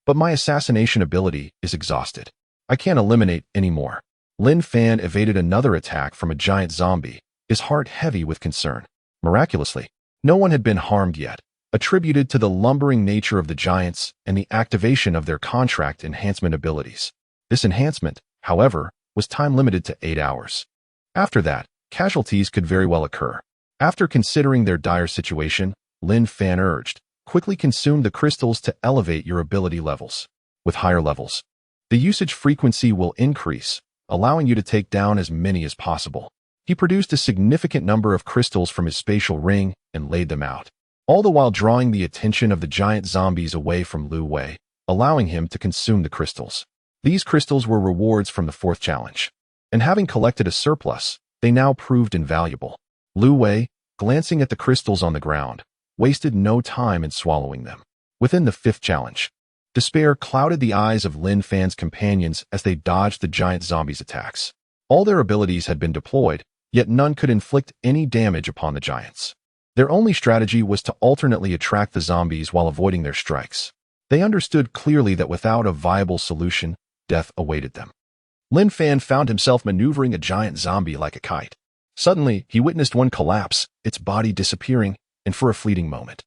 but my assassination ability is exhausted. I can't eliminate any more. Lin Fan evaded another attack from a giant zombie, his heart heavy with concern. Miraculously, no one had been harmed yet, attributed to the lumbering nature of the giants and the activation of their contract enhancement abilities. This enhancement, however, was time-limited to 8 hours. After that, casualties could very well occur. After considering their dire situation, Lin Fan urged, quickly consume the crystals to elevate your ability levels. With higher levels, the usage frequency will increase, allowing you to take down as many as possible. He produced a significant number of crystals from his spatial ring and laid them out, all the while drawing the attention of the giant zombies away from Lu Wei, allowing him to consume the crystals. These crystals were rewards from the 4th challenge, and having collected a surplus, they now proved invaluable. Lu Wei, glancing at the crystals on the ground, wasted no time in swallowing them. Within the 5th challenge, despair clouded the eyes of Lin Fan's companions as they dodged the giant zombies' attacks. All their abilities had been deployed, yet none could inflict any damage upon the giants. Their only strategy was to alternately attract the zombies while avoiding their strikes. They understood clearly that without a viable solution, death awaited them. Lin Fan found himself maneuvering a giant zombie like a kite. Suddenly, he witnessed one collapse, its body disappearing, and for a fleeting moment,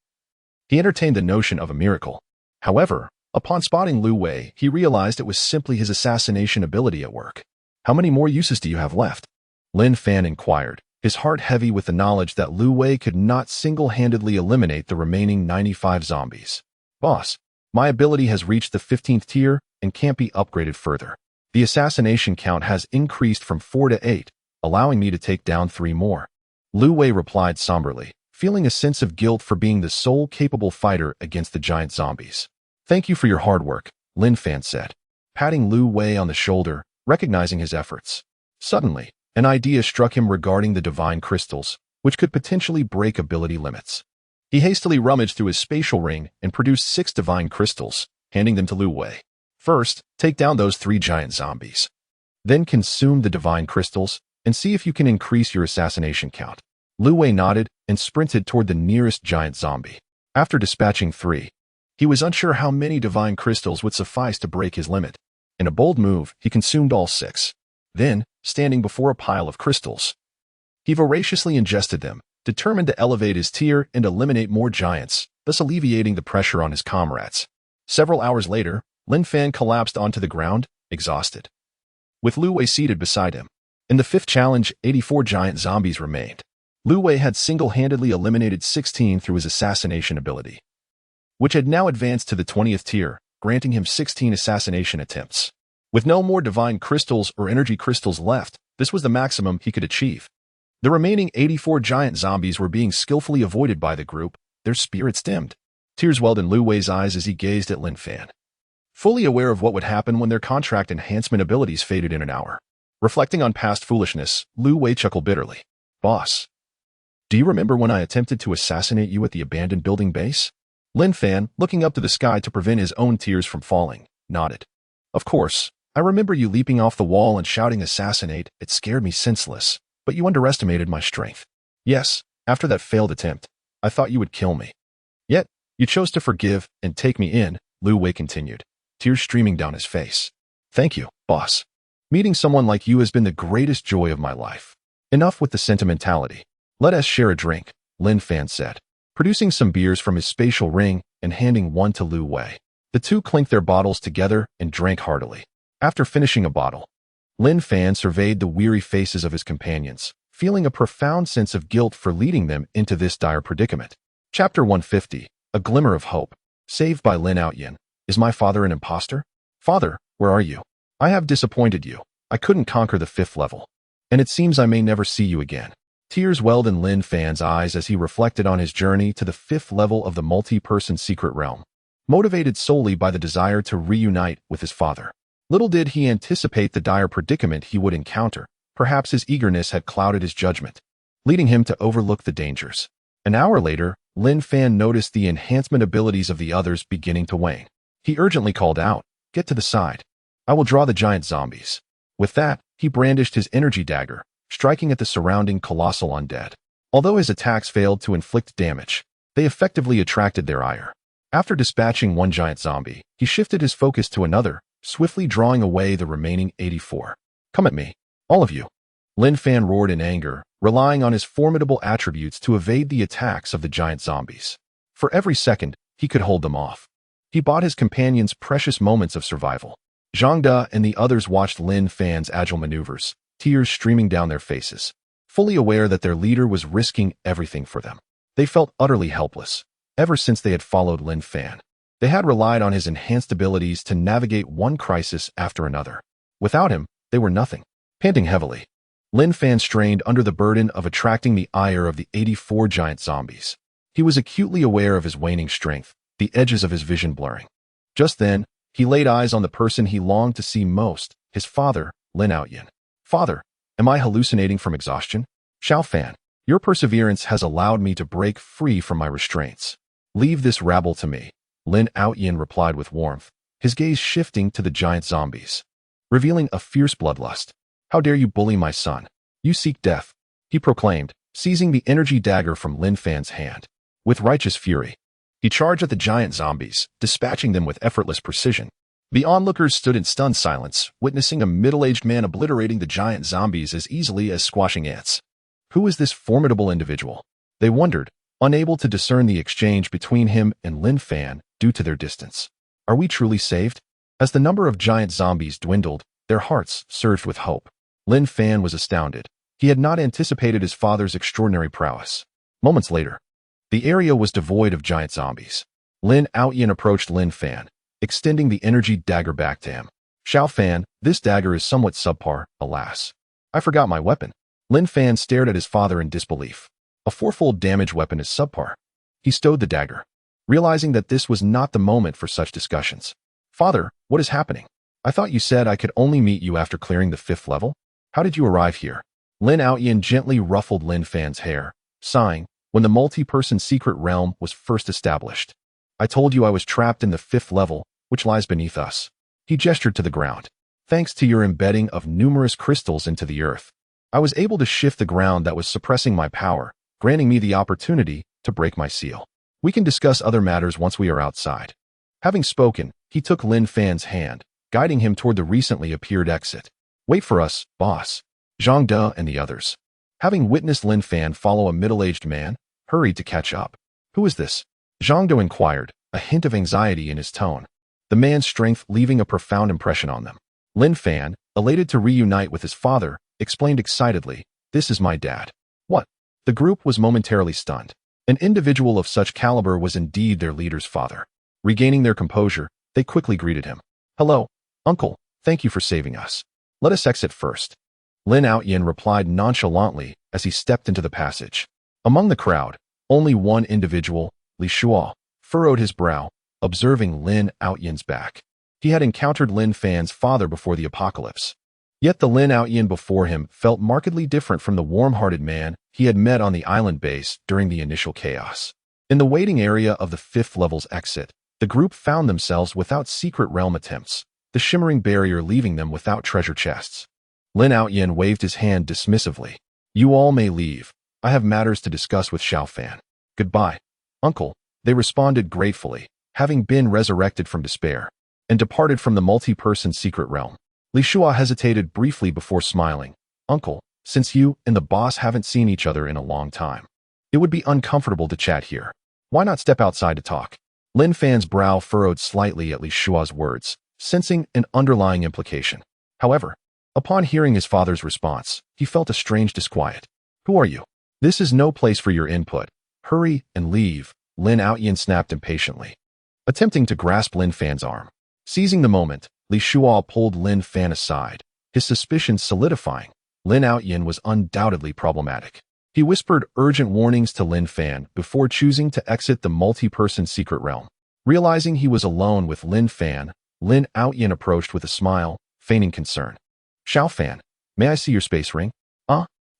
he entertained the notion of a miracle. However, upon spotting Lu Wei, he realized it was simply his assassination ability at work. How many more uses do you have left? Lin Fan inquired, his heart heavy with the knowledge that Lu Wei could not single-handedly eliminate the remaining 95 zombies. Boss, my ability has reached the 15th tier and can't be upgraded further. The assassination count has increased from 4 to 8, allowing me to take down 3 more. Lu Wei replied somberly, feeling a sense of guilt for being the sole capable fighter against the giant zombies. Thank you for your hard work, Lin Fan said, patting Lu Wei on the shoulder, recognizing his efforts. Suddenly, an idea struck him regarding the divine crystals, which could potentially break ability limits. He hastily rummaged through his spatial ring and produced 6 divine crystals, handing them to Lu Wei. First, take down those 3 giant zombies. Then consume the divine crystals and see if you can increase your assassination count. Lu Wei nodded and sprinted toward the nearest giant zombie. After dispatching 3, he was unsure how many divine crystals would suffice to break his limit. In a bold move, he consumed all 6. Then, standing before a pile of crystals, he voraciously ingested them, determined to elevate his tier and eliminate more giants, thus alleviating the pressure on his comrades. Several hours later, Lin Fan collapsed onto the ground, exhausted, with Lu Wei seated beside him. In the 5th challenge, 84 giant zombies remained. Lu Wei had single-handedly eliminated 16 through his assassination ability, which had now advanced to the 20th tier, granting him 16 assassination attempts. With no more divine crystals or energy crystals left, the This was the maximum he could achieve. The remaining 84 giant zombies were being skillfully avoided by the group, their spirits dimmed. Tears welled in Lu Wei's eyes as he gazed at Lin Fan. Fully aware of what would happen when their contract enhancement abilities faded in an hour. Reflecting on past foolishness, Lu Wei chuckled bitterly. Boss, do you remember when I attempted to assassinate you at the abandoned building base? Lin Fan, looking up to the sky to prevent his own tears from falling, nodded. Of course, I remember you leaping off the wall and shouting assassinate. It scared me senseless, but you underestimated my strength. Yes, after that failed attempt, I thought you would kill me. Yet, you chose to forgive and take me in, Lu Wei continued, tears streaming down his face. Thank you, boss. Meeting someone like you has been the greatest joy of my life. Enough with the sentimentality. Let us share a drink, Lin Fan said, producing some beers from his spatial ring and handing one to Lu Wei. The two clinked their bottles together and drank heartily. After finishing a bottle, Lin Fan surveyed the weary faces of his companions, feeling a profound sense of guilt for leading them into this dire predicament. Chapter 150, A Glimmer of Hope. Saved by Lin Outyin. Is my father an imposter? Father, where are you? I have disappointed you. I couldn't conquer the 5th level. And it seems I may never see you again. Tears welled in Lin Fan's eyes as he reflected on his journey to the 5th level of the multi-person secret realm, motivated solely by the desire to reunite with his father. Little did he anticipate the dire predicament he would encounter. Perhaps his eagerness had clouded his judgment, leading him to overlook the dangers. An hour later, Lin Fan noticed the enhancement abilities of the others beginning to wane. He urgently called out, "Get to the side. I will draw the giant zombies." With that, he brandished his energy dagger, striking at the surrounding colossal undead. Although his attacks failed to inflict damage, they effectively attracted their ire. After dispatching one giant zombie, he shifted his focus to another, swiftly drawing away the remaining 84. Come at me, all of you. Lin Fan roared in anger, relying on his formidable attributes to evade the attacks of the giant zombies. For every second, he could hold them off. He bought his companions precious moments of survival. Zhang De and the others watched Lin Fan's agile maneuvers, tears streaming down their faces, fully aware that their leader was risking everything for them. They felt utterly helpless. Ever since they had followed Lin Fan, they had relied on his enhanced abilities to navigate one crisis after another. Without him, they were nothing. Panting heavily, Lin Fan strained under the burden of attracting the ire of the 84 giant zombies. He was acutely aware of his waning strength, the edges of his vision blurring. Just then, he laid eyes on the person he longed to see most, his father, Lin Outyin. Father, am I hallucinating from exhaustion? Xiao Fan, your perseverance has allowed me to break free from my restraints. Leave this rabble to me, Lin Outyin replied with warmth, his gaze shifting to the giant zombies, revealing a fierce bloodlust. How dare you bully my son? You seek death, he proclaimed, seizing the energy dagger from Lin Fan's hand. With righteous fury, he charged at the giant zombies, dispatching them with effortless precision. The onlookers stood in stunned silence, witnessing a middle-aged man obliterating the giant zombies as easily as squashing ants. Who is this formidable individual? They wondered, unable to discern the exchange between him and Lin Fan due to their distance. Are we truly saved? As the number of giant zombies dwindled, their hearts surged with hope. Lin Fan was astounded. He had not anticipated his father's extraordinary prowess. Moments later, the area was devoid of giant zombies. Lin Outyin approached Lin Fan, extending the energy dagger back to him. Xiao Fan, this dagger is somewhat subpar, alas. I forgot my weapon. Lin Fan stared at his father in disbelief. A 4-fold damage weapon is subpar. He stowed the dagger, realizing that this was not the moment for such discussions. Father, what is happening? I thought you said I could only meet you after clearing the 5th level? How did you arrive here? Lin Outyin gently ruffled Lin Fan's hair, sighing, when the multi-person secret realm was first established. I told you I was trapped in the 5th level, which lies beneath us. He gestured to the ground. Thanks to your embedding of numerous crystals into the earth, I was able to shift the ground that was suppressing my power, granting me the opportunity to break my seal. We can discuss other matters once we are outside. Having spoken, he took Lin Fan's hand, guiding him toward the recently appeared exit. Wait for us, boss. Zhang De and the others, having witnessed Lin Fan follow a middle-aged man, hurried to catch up. Who is this? Zhang De inquired, a hint of anxiety in his tone, the man's strength leaving a profound impression on them. Lin Fan, elated to reunite with his father, explained excitedly, "This is my dad." What? The group was momentarily stunned. An individual of such caliber was indeed their leader's father. Regaining their composure, they quickly greeted him. "Hello, uncle, thank you for saving us. Let us exit first." Lin Outyin replied nonchalantly as he stepped into the passage. Among the crowd, only one individual, Li Shua, furrowed his brow, observing Lin Outyin's back. He had encountered Lin Fan's father before the apocalypse. Yet the Lin Outyin before him felt markedly different from the warm-hearted man he had met on the island base during the initial chaos. In the waiting area of the 5th level's exit, the group found themselves without secret realm attempts, the shimmering barrier leaving them without treasure chests. Lin Outyin waved his hand dismissively. You all may leave. I have matters to discuss with Xiao Fan. Goodbye, uncle, they responded gratefully, having been resurrected from despair, and departed from the multi-person secret realm. Li Shua hesitated briefly before smiling. Uncle, since you and the boss haven't seen each other in a long time, it would be uncomfortable to chat here. Why not step outside to talk? Lin Fan's brow furrowed slightly at Li Shua's words, sensing an underlying implication. However, upon hearing his father's response, he felt a strange disquiet. Who are you? This is no place for your input. Hurry and leave, Lin Outyin snapped impatiently, attempting to grasp Lin Fan's arm. Seizing the moment, Li Shua pulled Lin Fan aside, his suspicions solidifying. Lin Outyin was undoubtedly problematic. He whispered urgent warnings to Lin Fan before choosing to exit the multi-person secret realm. Realizing he was alone with Lin Fan, Lin Outyin approached with a smile, feigning concern. Xiao Fan, may I see your space ring?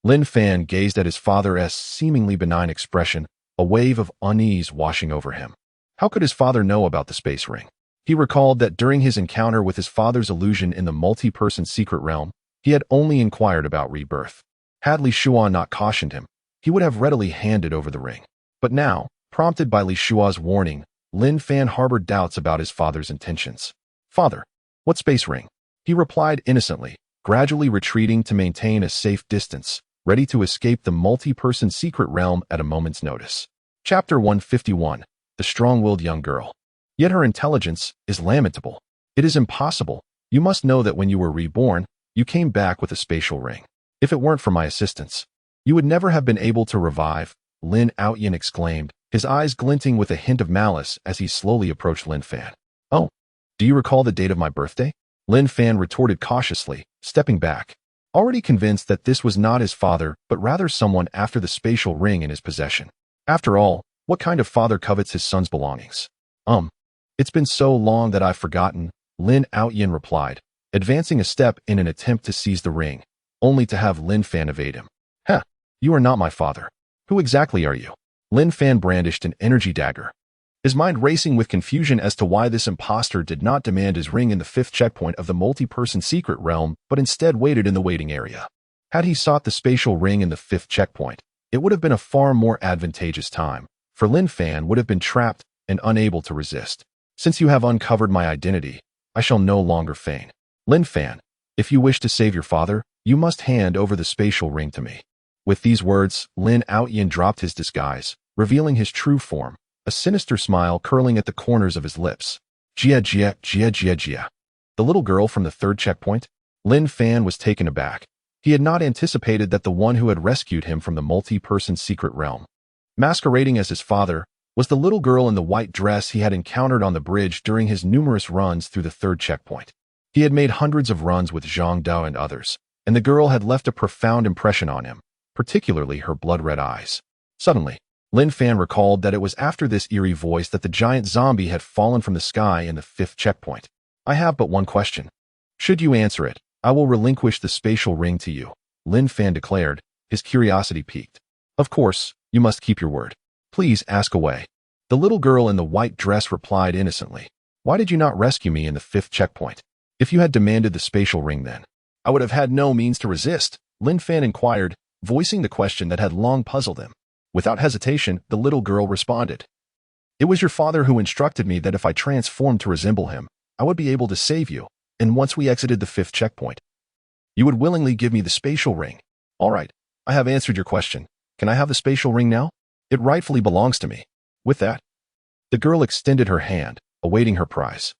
Lin Fan gazed at his father's seemingly benign expression, a wave of unease washing over him. How could his father know about the space ring? He recalled that during his encounter with his father's illusion in the multi-person secret realm, he had only inquired about rebirth. Had Li Shua not cautioned him, he would have readily handed over the ring. But now, prompted by Li Shua's warning, Lin Fan harbored doubts about his father's intentions. Father, what space ring? He replied innocently, gradually retreating to maintain a safe distance, ready to escape the multi-person secret realm at a moment's notice. Chapter 151, The Strong-Willed Young Girl. Yet her intelligence is lamentable. It is impossible. You must know that when you were reborn, you came back with a spatial ring. If it weren't for my assistance, you would never have been able to revive, Lin Outyin exclaimed, his eyes glinting with a hint of malice as he slowly approached Lin Fan. Oh, do you recall the date of my birthday? Lin Fan retorted cautiously, stepping back, already convinced that this was not his father but rather someone after the spatial ring in his possession. After all, what kind of father covets his son's belongings? It's been so long that I've forgotten, Lin Outyin replied, advancing a step in an attempt to seize the ring, only to have Lin Fan evade him. You are not my father. Who exactly are you? Lin Fan brandished an energy dagger, his mind racing with confusion as to why this impostor did not demand his ring in the 5th checkpoint of the multi-person secret realm, but instead waited in the waiting area. Had he sought the spatial ring in the 5th checkpoint, it would have been a far more advantageous time, for Lin Fan would have been trapped and unable to resist. Since you have uncovered my identity, I shall no longer feign. Lin Fan, if you wish to save your father, you must hand over the spatial ring to me. With these words, Lin Outyin dropped his disguise, revealing his true form, a sinister smile curling at the corners of his lips. Jia Jia Jia Jia Jia. The little girl from the 3rd checkpoint? Lin Fan was taken aback. He had not anticipated that the one who had rescued him from the multi-person secret realm, masquerading as his father, was the little girl in the white dress he had encountered on the bridge during his numerous runs through the 3rd checkpoint. He had made hundreds of runs with Zhang Dao and others, and the girl had left a profound impression on him, particularly her blood-red eyes. Suddenly, Lin Fan recalled that it was after this eerie voice that the giant zombie had fallen from the sky in the 5th checkpoint. I have but one question. Should you answer it, I will relinquish the spatial ring to you, Lin Fan declared, his curiosity piqued. Of course, you must keep your word. Please ask away. The little girl in the white dress replied innocently. Why did you not rescue me in the 5th checkpoint? If you had demanded the spatial ring then, I would have had no means to resist, Lin Fan inquired, voicing the question that had long puzzled him. Without hesitation, the little girl responded. It was your father who instructed me that if I transformed to resemble him, I would be able to save you, and once we exited the 5th checkpoint, you would willingly give me the spatial ring. All right, I have answered your question. Can I have the spatial ring now? It rightfully belongs to me. With that, the girl extended her hand, awaiting her prize.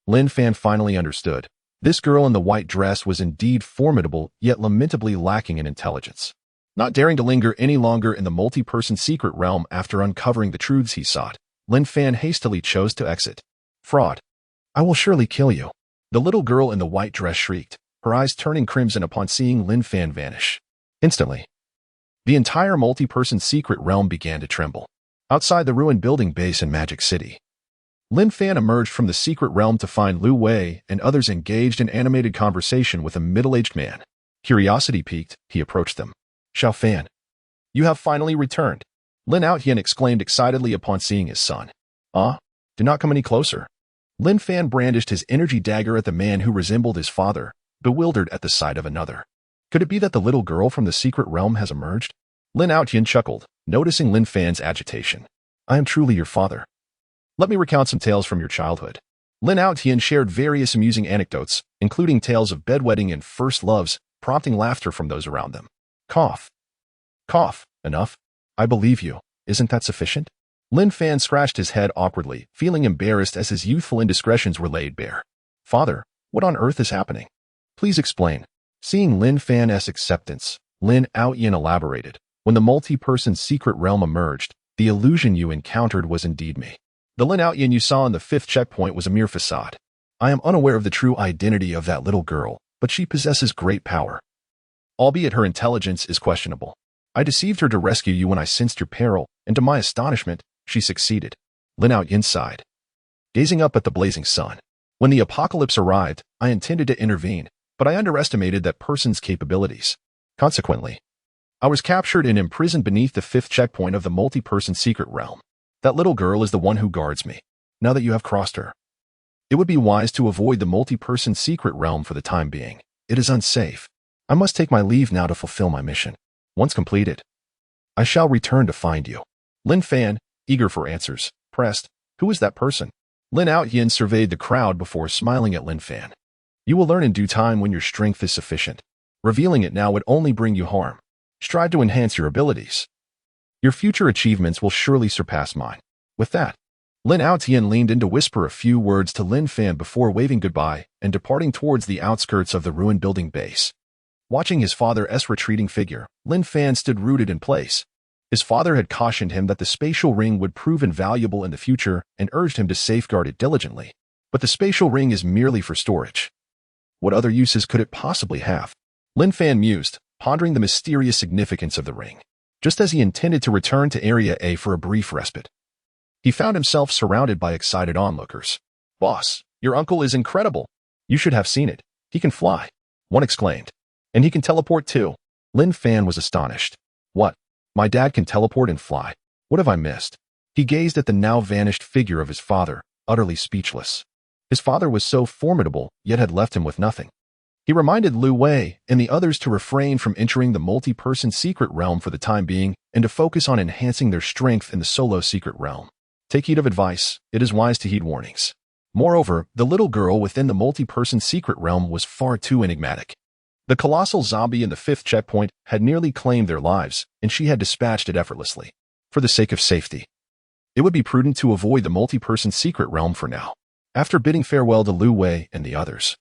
Lin Fan finally understood. This girl in the white dress was indeed formidable, yet lamentably lacking in intelligence. Not daring to linger any longer in the multi-person secret realm after uncovering the truths he sought, Lin Fan hastily chose to exit. Fraud. I will surely kill you. The little girl in the white dress shrieked. her eyes turning crimson upon seeing Lin Fan vanish. Instantly, the entire multi-person secret realm began to tremble. Outside the ruined building base in Magic City, Lin Fan emerged from the secret realm to find Lu Wei and others engaged in animated conversation with a middle-aged man. Curiosity piqued, he approached them. "Xiao Fan, you have finally returned," Lin Outyan exclaimed excitedly upon seeing his son. "Ah, do not come any closer." Lin Fan brandished his energy dagger at the man who resembled his father, bewildered at the sight of another. Could it be that the little girl from the secret realm has emerged? Lin Outyan chuckled, noticing Lin Fan's agitation. "I am truly your father. Let me recount some tales from your childhood." Lin Outyan shared various amusing anecdotes, including tales of bedwetting and first loves, prompting laughter from those around them. Cough. Cough. Enough. I believe you. Isn't that sufficient? Lin Fan scratched his head awkwardly, feeling embarrassed as his youthful indiscretions were laid bare. "Father, what on earth is happening? Please explain." Seeing Lin Fan's acceptance, Lin Outyan elaborated. "When the multi-person secret realm emerged, the illusion you encountered was indeed me. The Lin Outyan you saw in the 5th checkpoint was a mere facade. I am unaware of the true identity of that little girl, but she possesses great power. Albeit her intelligence is questionable. I deceived her to rescue you when I sensed your peril, and to my astonishment, she succeeded." Lin Outyan sighed, gazing up at the blazing sun. "When the apocalypse arrived, I intended to intervene, but I underestimated that person's capabilities. Consequently, I was captured and imprisoned beneath the 5th checkpoint of the multi-person secret realm. That little girl is the one who guards me. Now that you have crossed her, it would be wise to avoid the multi-person secret realm for the time being. It is unsafe. I must take my leave now to fulfill my mission. Once completed, I shall return to find you." Lin Fan, eager for answers, pressed, "Who is that person?" Lin Outyan surveyed the crowd before smiling at Lin Fan. "You will learn in due time when your strength is sufficient. Revealing it now would only bring you harm. Strive to enhance your abilities. Your future achievements will surely surpass mine." With that, Lin Outyan leaned in to whisper a few words to Lin Fan before waving goodbye and departing towards the outskirts of the ruined building base. Watching his father's retreating figure, Lin Fan stood rooted in place. His father had cautioned him that the spatial ring would prove invaluable in the future and urged him to safeguard it diligently. But the spatial ring is merely for storage. What other uses could it possibly have? Lin Fan mused, pondering the mysterious significance of the ring. Just as he intended to return to Area A for a brief respite, he found himself surrounded by excited onlookers. "Boss, your uncle is incredible. You should have seen it. He can fly," one exclaimed. "And he can teleport too." Lin Fan was astonished. "What? My dad can teleport and fly? What have I missed?" He gazed at the now vanished figure of his father, utterly speechless. His father was so formidable, yet had left him with nothing. He reminded Lu Wei and the others to refrain from entering the multi-person secret realm for the time being and to focus on enhancing their strength in the solo secret realm. Take heed of advice. It is wise to heed warnings. Moreover, the little girl within the multi-person secret realm was far too enigmatic. The colossal zombie in the 5th checkpoint had nearly claimed their lives, and she had dispatched it effortlessly. For the sake of safety, it would be prudent to avoid the multi-person secret realm for now. After bidding farewell to Lu Wei and the others,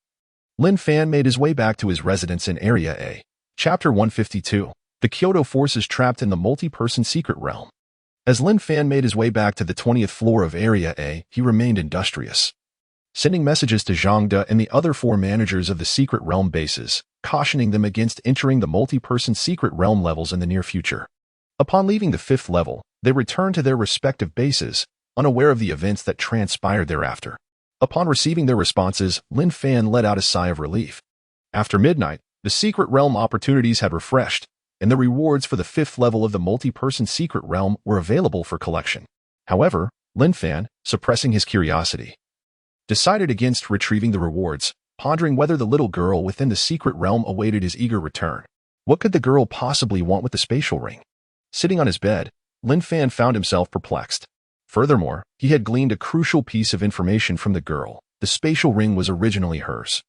Lin Fan made his way back to his residence in Area A. Chapter 152. The Kyoto forces trapped in the multi-person secret realm. As Lin Fan made his way back to the 20th floor of Area A, he remained industrious, sending messages to Zhang De and the other 4 managers of the secret realm bases, cautioning them against entering the multi-person secret realm levels in the near future. Upon leaving the 5th level, they returned to their respective bases, unaware of the events that transpired thereafter. Upon receiving their responses, Lin Fan let out a sigh of relief. After midnight, the secret realm opportunities had refreshed, and the rewards for the 5th level of the multi-person secret realm were available for collection. However, Lin Fan, suppressing his curiosity, decided against retrieving the rewards, pondering whether the little girl within the secret realm awaited his eager return. What could the girl possibly want with the spatial ring? Sitting on his bed, Lin Fan found himself perplexed. Furthermore, he had gleaned a crucial piece of information from the girl. The spatial ring was originally hers,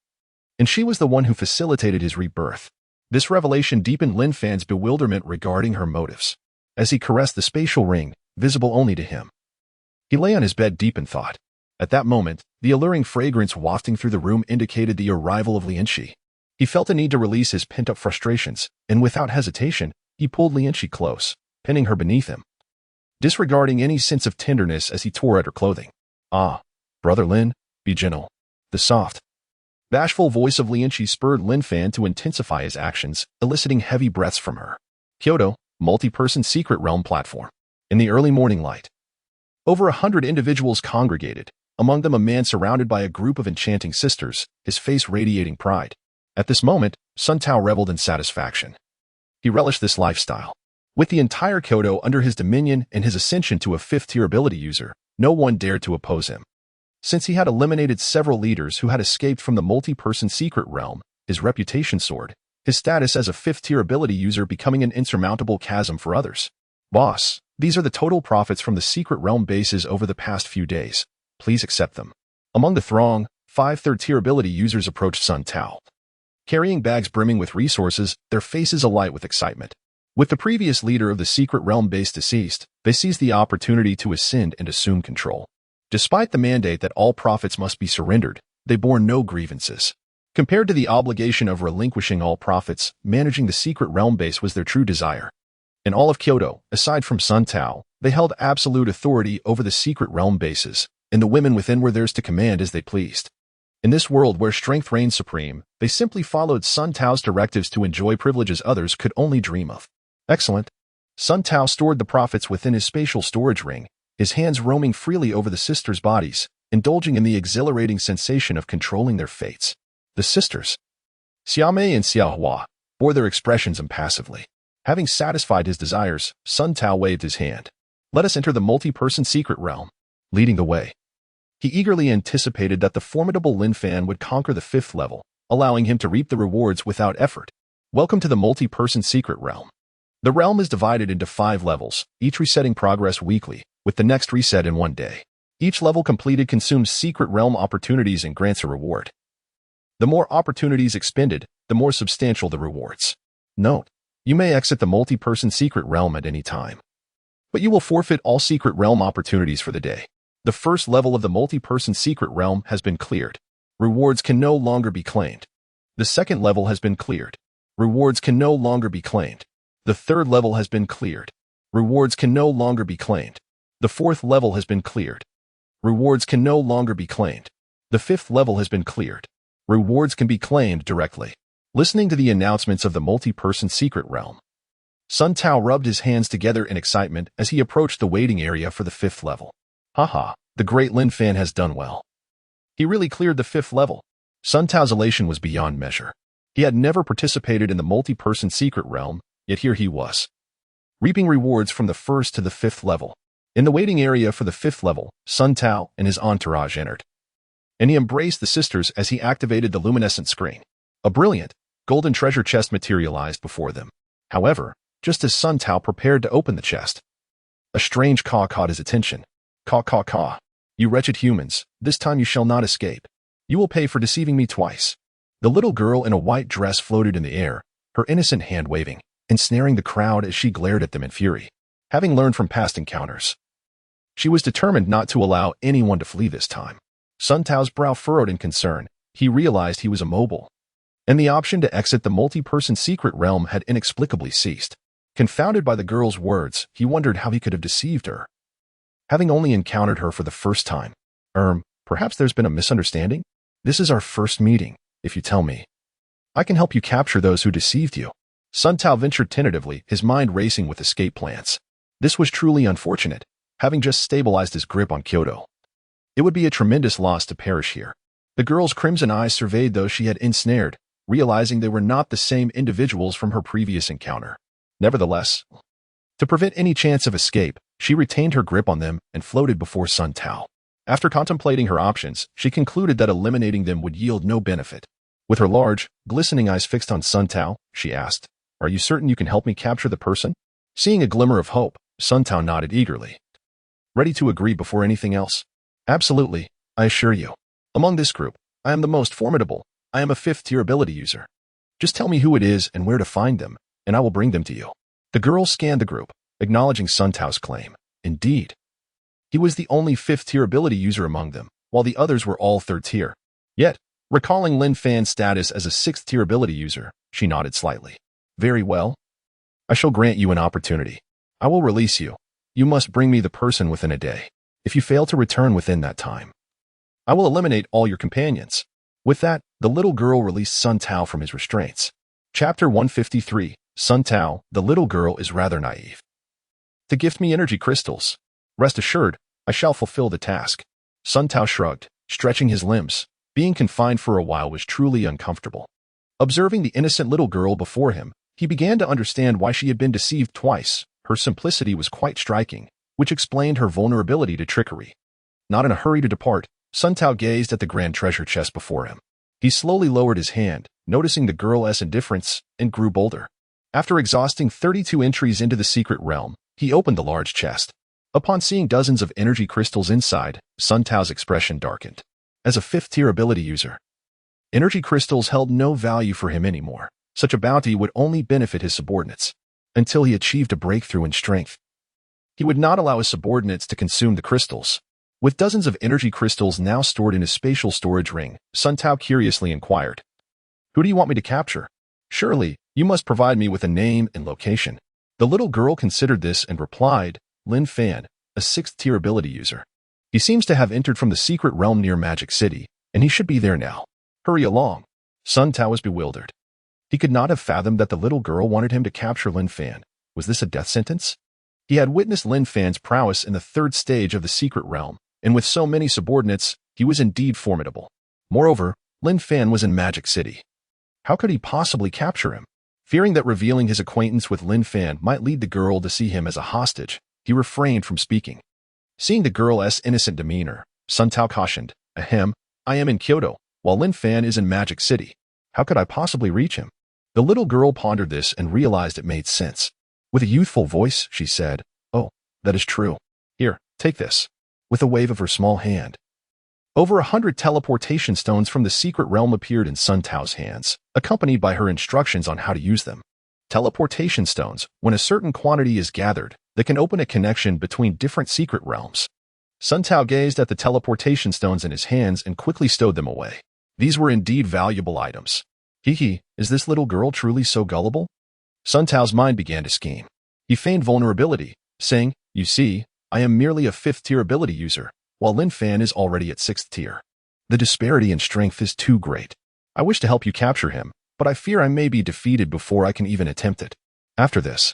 and she was the one who facilitated his rebirth. This revelation deepened Lin Fan's bewilderment regarding her motives. As he caressed the spatial ring, visible only to him, he lay on his bed deep in thought. At that moment, the alluring fragrance wafting through the room indicated the arrival of Lianqi. He felt a need to release his pent-up frustrations, and without hesitation, he pulled Lianqi close, pinning her beneath him, disregarding any sense of tenderness as he tore at her clothing. "Ah, brother Lin, be gentle." The soft, Bashful voice of Lianqi spurred Lin Fan to intensify his actions, eliciting heavy breaths from her. Kyoto, multi-person secret realm platform. In the early morning light, over 100 individuals congregated, among them a man surrounded by a group of enchanting sisters, his face radiating pride. At this moment, Sun Tao reveled in satisfaction. He relished this lifestyle. With the entire Kyoto under his dominion and his ascension to a 5th-tier ability user, no one dared to oppose him. Since he had eliminated several leaders who had escaped from the multi-person secret realm, his reputation soared, his status as a 5th-tier ability user becoming an insurmountable chasm for others. Boss, these are the total profits from the secret realm bases over the past few days. Please accept them. Among the throng, 5 third-tier ability users approached Sun Tao. Carrying bags brimming with resources, their faces alight with excitement. With the previous leader of the secret realm base deceased, they seized the opportunity to ascend and assume control. Despite the mandate that all profits must be surrendered, they bore no grievances. Compared to the obligation of relinquishing all profits, managing the secret realm base was their true desire. In all of Kyoto, aside from Sun Tao, they held absolute authority over the secret realm bases, and the women within were theirs to command as they pleased. In this world where strength reigned supreme, they simply followed Sun Tao's directives to enjoy privileges others could only dream of. Excellent. Sun Tao stored the profits within his spatial storage ring, his hands roaming freely over the sisters' bodies, indulging in the exhilarating sensation of controlling their fates. The sisters, Xiaomei and Xiaohua, bore their expressions impassively. Having satisfied his desires, Sun Tao waved his hand. Let us enter the multi-person secret realm. Leading the way. He eagerly anticipated that the formidable Lin Fan would conquer the 5th level, allowing him to reap the rewards without effort. Welcome to the multi-person secret realm. The realm is divided into 5 levels, each resetting progress weekly, with the next reset in 1 day. Each level completed consumes secret realm opportunities and grants a reward. The more opportunities expended, the more substantial the rewards. Note: you may exit the multi-person secret realm at any time, but you will forfeit all secret realm opportunities for the day. The first level of the multi-person secret realm has been cleared. Rewards can no longer be claimed. The second level has been cleared. Rewards can no longer be claimed. The third level has been cleared. Rewards can no longer be claimed. The fourth level has been cleared. Rewards can no longer be claimed. The fifth level has been cleared. Rewards can be claimed directly. Listening to the announcements of the multi-person secret realm, Sun Tao rubbed his hands together in excitement as he approached the waiting area for the 5th level. Haha, the great Lin Fan has done well. He really cleared the 5th level. Sun Tao's elation was beyond measure. He had never participated in the multi-person secret realm, yet here he was, reaping rewards from the 1st to the 5th level. In the waiting area for the 5th level, Sun Tao and his entourage entered, and he embraced the sisters as he activated the luminescent screen. A brilliant, golden treasure chest materialized before them. However, just as Sun Tao prepared to open the chest, a strange caw caught his attention. Caw, caw, caw. You wretched humans, this time you shall not escape. You will pay for deceiving me twice. The little girl in a white dress floated in the air, her innocent hand waving, ensnaring the crowd as she glared at them in fury. Having learned from past encounters, she was determined not to allow anyone to flee this time. Sun Tao's brow furrowed in concern. He realized he was immobile, and the option to exit the multi-person secret realm had inexplicably ceased. Confounded by the girl's words, he wondered how he could have deceived her, having only encountered her for the first time. Perhaps there's been a misunderstanding? This is our first meeting. If you tell me, I can help you capture those who deceived you. Sun Tao ventured tentatively, his mind racing with escape plans. This was truly unfortunate, having just stabilized his grip on Kyoto. It would be a tremendous loss to perish here. The girl's crimson eyes surveyed those she had ensnared, realizing they were not the same individuals from her previous encounter. Nevertheless, to prevent any chance of escape, she retained her grip on them and floated before Sun Tao. After contemplating her options, she concluded that eliminating them would yield no benefit. With her large, glistening eyes fixed on Sun Tao, she asked, "Are you certain you can help me capture the person?" Seeing a glimmer of hope, Sun Tao nodded eagerly, ready to agree before anything else. Absolutely, I assure you. Among this group, I am the most formidable. I am a 5th-tier ability user. Just tell me who it is and where to find them, and I will bring them to you. The girl scanned the group, acknowledging Sun Tao's claim. Indeed, he was the only 5th-tier ability user among them, while the others were all 3rd-tier. Yet, recalling Lin Fan's status as a 6th-tier ability user, she nodded slightly. Very well. I shall grant you an opportunity. I will release you. You must bring me the person within a day. If you fail to return within that time, I will eliminate all your companions. With that, the little girl released Sun Tao from his restraints. Chapter 153, Sun Tao, the little girl is rather naive. To gift me energy crystals. Rest assured, I shall fulfill the task. Sun Tao shrugged, stretching his limbs. Being confined for a while was truly uncomfortable. Observing the innocent little girl before him, he began to understand why she had been deceived twice. Her simplicity was quite striking, which explained her vulnerability to trickery. Not in a hurry to depart, Sun Tao gazed at the grand treasure chest before him. He slowly lowered his hand, noticing the girl's indifference, and grew bolder. After exhausting 32 entries into the secret realm, he opened the large chest. Upon seeing dozens of energy crystals inside, Sun Tao's expression darkened. As a fifth-tier ability user, energy crystals held no value for him anymore. Such a bounty would only benefit his subordinates. Until he achieved a breakthrough in strength, he would not allow his subordinates to consume the crystals. With dozens of energy crystals now stored in his spatial storage ring, Sun Tao curiously inquired, "Who do you want me to capture? Surely, you must provide me with a name and location." The little girl considered this and replied, "Lin Fan, a sixth-tier ability user. He seems to have entered from the secret realm near Magic City, and he should be there now. Hurry along." Sun Tao was bewildered. He could not have fathomed that the little girl wanted him to capture Lin Fan. Was this a death sentence? He had witnessed Lin Fan's prowess in the third stage of the secret realm, and with so many subordinates, he was indeed formidable. Moreover, Lin Fan was in Magic City. How could he possibly capture him? Fearing that revealing his acquaintance with Lin Fan might lead the girl to see him as a hostage, he refrained from speaking. Seeing the girl's innocent demeanor, Sun Tao cautioned, "Ahem, I am in Kyoto, while Lin Fan is in Magic City. How could I possibly reach him?" The little girl pondered this and realized it made sense. With a youthful voice, she said, "Oh, that is true. Here, take this." With a wave of her small hand, over 100 teleportation stones from the secret realm appeared in Sun Tao's hands, accompanied by her instructions on how to use them. Teleportation stones, when a certain quantity is gathered, that can open a connection between different secret realms. Sun Tao gazed at the teleportation stones in his hands and quickly stowed them away. These were indeed valuable items. Is this little girl truly so gullible? Sun Tao's mind began to scheme. He feigned vulnerability, saying, "You see, I am merely a fifth-tier ability user, while Lin Fan is already at sixth tier. The disparity in strength is too great. I wish to help you capture him, but I fear I may be defeated before I can even attempt it." After this,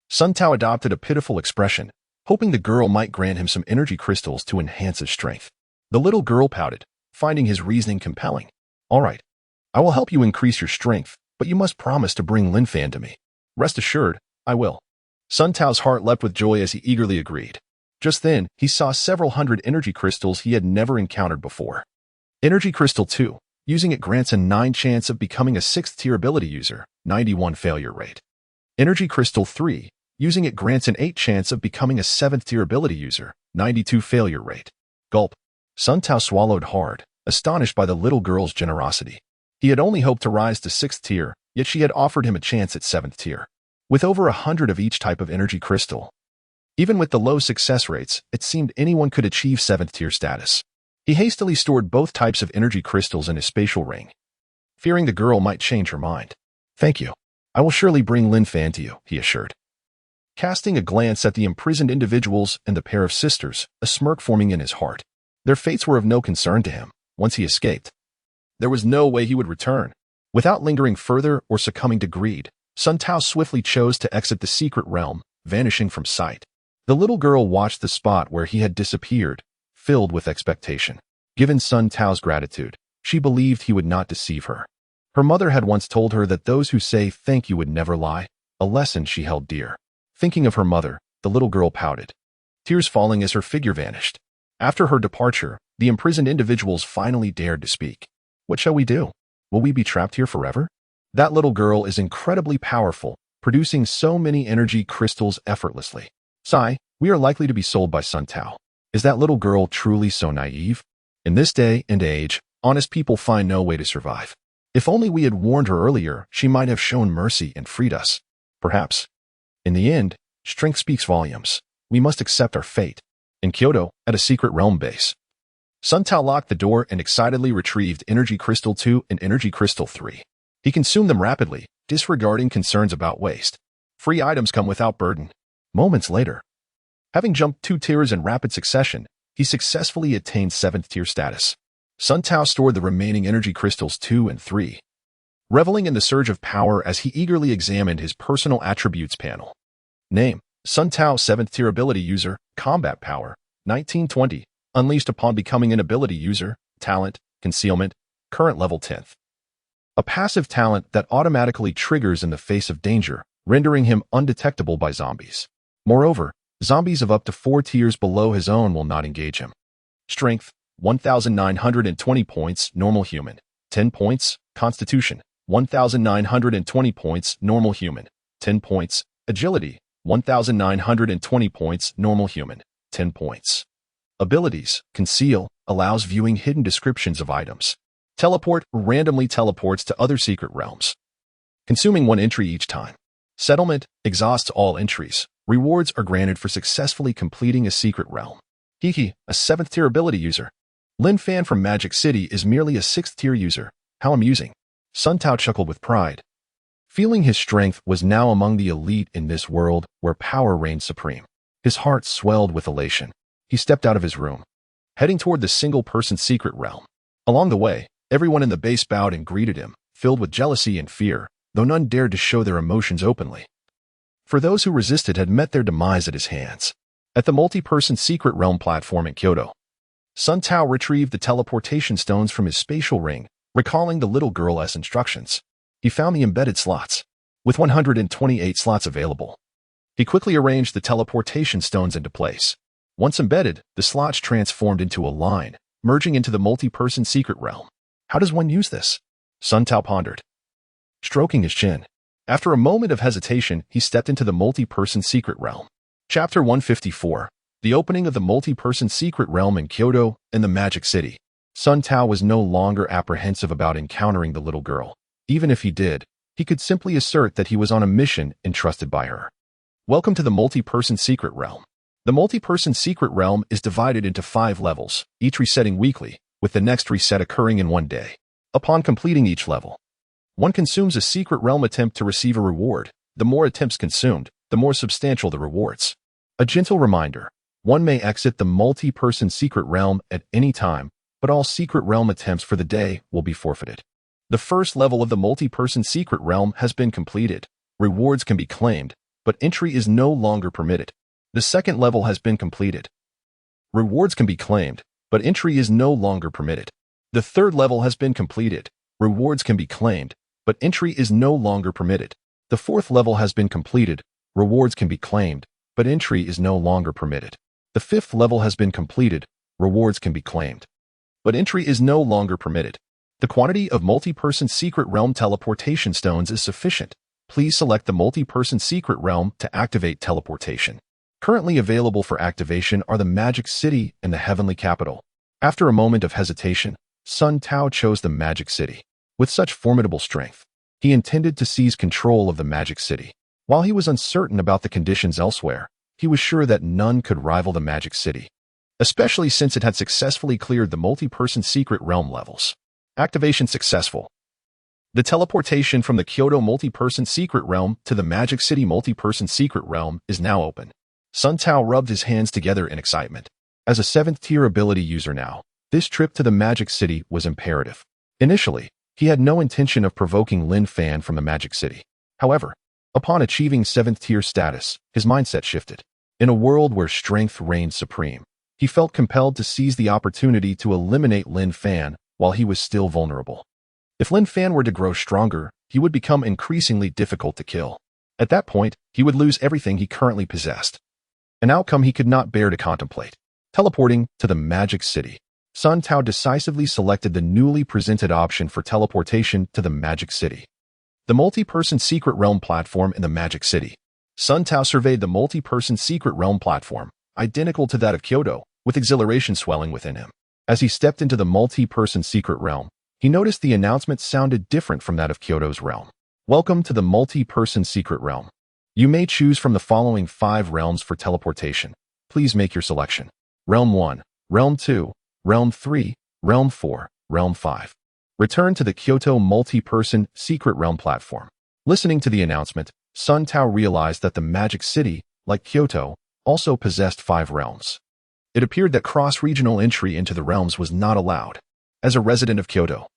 Sun Tao adopted a pitiful expression, hoping the girl might grant him some energy crystals to enhance his strength. The little girl pouted, finding his reasoning compelling. "All right, I will help you increase your strength, but you must promise to bring Lin Fan to me." "Rest assured, I will." Sun Tao's heart leapt with joy as he eagerly agreed. Just then, he saw several hundred energy crystals he had never encountered before. Energy Crystal 2. Using it grants a 9 chance of becoming a 6th-tier ability user, 91 failure rate. Energy Crystal 3. Using it grants an 8 chance of becoming a 7th-tier ability user, 92 failure rate. Gulp. Sun Tao swallowed hard, astonished by the little girl's generosity. He had only hoped to rise to 6th tier, yet she had offered him a chance at 7th tier. With over 100 of each type of energy crystal, even with the low success rates, it seemed anyone could achieve 7th tier status. He hastily stored both types of energy crystals in his spatial ring, fearing the girl might change her mind. "Thank you. I will surely bring Lin Fan to you," he assured. Casting a glance at the imprisoned individuals and the pair of sisters, a smirk forming in his heart. Their fates were of no concern to him. Once he escaped, there was no way he would return. Without lingering further or succumbing to greed, Sun Tao swiftly chose to exit the secret realm, vanishing from sight. The little girl watched the spot where he had disappeared, filled with expectation. Given Sun Tao's gratitude, she believed he would not deceive her. Her mother had once told her that those who say thank you would never lie, a lesson she held dear. Thinking of her mother, the little girl pouted, tears falling as her figure vanished. After her departure, the imprisoned individuals finally dared to speak. "What shall we do? Will we be trapped here forever? That little girl is incredibly powerful, producing so many energy crystals effortlessly. Sigh, we are likely to be sold by Sun Tao. Is that little girl truly so naive? In this day and age, honest people find no way to survive. If only we had warned her earlier, she might have shown mercy and freed us. Perhaps. In the end, strength speaks volumes. We must accept our fate." In Kyoto, at a secret realm base, Sun Tao locked the door and excitedly retrieved Energy Crystal 2 and Energy Crystal 3. He consumed them rapidly, disregarding concerns about waste. Free items come without burden. Moments later, having jumped 2 tiers in rapid succession, he successfully attained 7th tier status. Sun Tao stored the remaining energy crystals 2 and 3, reveling in the surge of power as he eagerly examined his personal attributes panel. Name: Sun Tao 7th tier ability user, combat power, 1920, unleashed upon becoming an ability user, talent, concealment, current level 10th. A passive talent that automatically triggers in the face of danger, rendering him undetectable by zombies. Moreover, zombies of up to 4 tiers below his own will not engage him. Strength: 1,920 points, normal human, 10 points, Constitution, 1,920 points, normal human, 10 points, Agility, 1,920 points, normal human, 10 points. Abilities: Conceal, allows viewing hidden descriptions of items. Teleport, randomly teleports to other secret realms, consuming 1 entry each time. Settlement, exhausts all entries. Rewards are granted for successfully completing a secret realm. Hiki, a 7th tier ability user. Lin Fan from Magic City is merely a 6th tier user. How amusing. Sun Tao chuckled with pride. Feeling his strength was now among the elite in this world where power reigned supreme. His heart swelled with elation. He stepped out of his room, heading toward the single-person secret realm. Along the way, everyone in the base bowed and greeted him, filled with jealousy and fear, though none dared to show their emotions openly. For those who resisted had met their demise at his hands. At the multi-person secret realm platform in Kyoto, Sun Tao retrieved the teleportation stones from his spatial ring, recalling the little girl's instructions. He found the embedded slots, with 128 slots available. He quickly arranged the teleportation stones into place. Once embedded, the slots transformed into a line, merging into the multi-person secret realm. How does one use this? Sun Tao pondered, stroking his chin. After a moment of hesitation, he stepped into the multi-person secret realm. Chapter 154. The opening of the multi-person secret realm in Kyoto and the Magic City. Sun Tao was no longer apprehensive about encountering the little girl. Even if he did, he could simply assert that he was on a mission entrusted by her. Welcome to the multi-person secret realm. The multi-person secret realm is divided into 5 levels, each resetting weekly, with the next reset occurring in 1 day. Upon completing each level, one consumes a secret realm attempt to receive a reward. The more attempts consumed, the more substantial the rewards. A gentle reminder: one may exit the multi-person secret realm at any time, but all secret realm attempts for the day will be forfeited. The first level of the multi-person secret realm has been completed. Rewards can be claimed, but entry is no longer permitted. The second level has been completed. Rewards can be claimed, but entry is no longer permitted. The third level has been completed. Rewards can be claimed, but entry is no longer permitted. The fourth level has been completed. Rewards can be claimed, but entry is no longer permitted. The fifth level has been completed. Rewards can be claimed, but entry is no longer permitted. The quantity of multi-person secret realm teleportation stones is sufficient. Please select the multi-person secret realm to activate teleportation. Currently available for activation are the Magic City and the Heavenly Capital. After a moment of hesitation, Sun Tao chose the Magic City. With such formidable strength, he intended to seize control of the Magic City. While he was uncertain about the conditions elsewhere, he was sure that none could rival the Magic City, especially since it had successfully cleared the multi-person secret realm levels. Activation successful. The teleportation from the Kyoto multi-person secret realm to the Magic City multi-person secret realm is now open. Sun Tao rubbed his hands together in excitement. As a 7th tier ability user now, this trip to the Magic City was imperative. Initially, he had no intention of provoking Lin Fan from the Magic City. However, upon achieving 7th tier status, his mindset shifted. In a world where strength reigned supreme, he felt compelled to seize the opportunity to eliminate Lin Fan while he was still vulnerable. If Lin Fan were to grow stronger, he would become increasingly difficult to kill. At that point, he would lose everything he currently possessed. An outcome he could not bear to contemplate. Teleporting to the Magic City. Sun Tao decisively selected the newly presented option for teleportation to the Magic City. The multi-person secret realm platform in the Magic City. Sun Tao surveyed the multi-person secret realm platform, identical to that of Kyoto, with exhilaration swelling within him. As he stepped into the multi-person secret realm, he noticed the announcement sounded different from that of Kyoto's realm. Welcome to the multi-person secret realm. You may choose from the following 5 realms for teleportation. Please make your selection. Realm 1, Realm 2, Realm 3, Realm 4, Realm 5. Return to the Kyoto multi-person secret realm platform. Listening to the announcement, Sun Tao realized that the Magic City, like Kyoto, also possessed 5 realms. It appeared that cross-regional entry into the realms was not allowed. As a resident of Kyoto,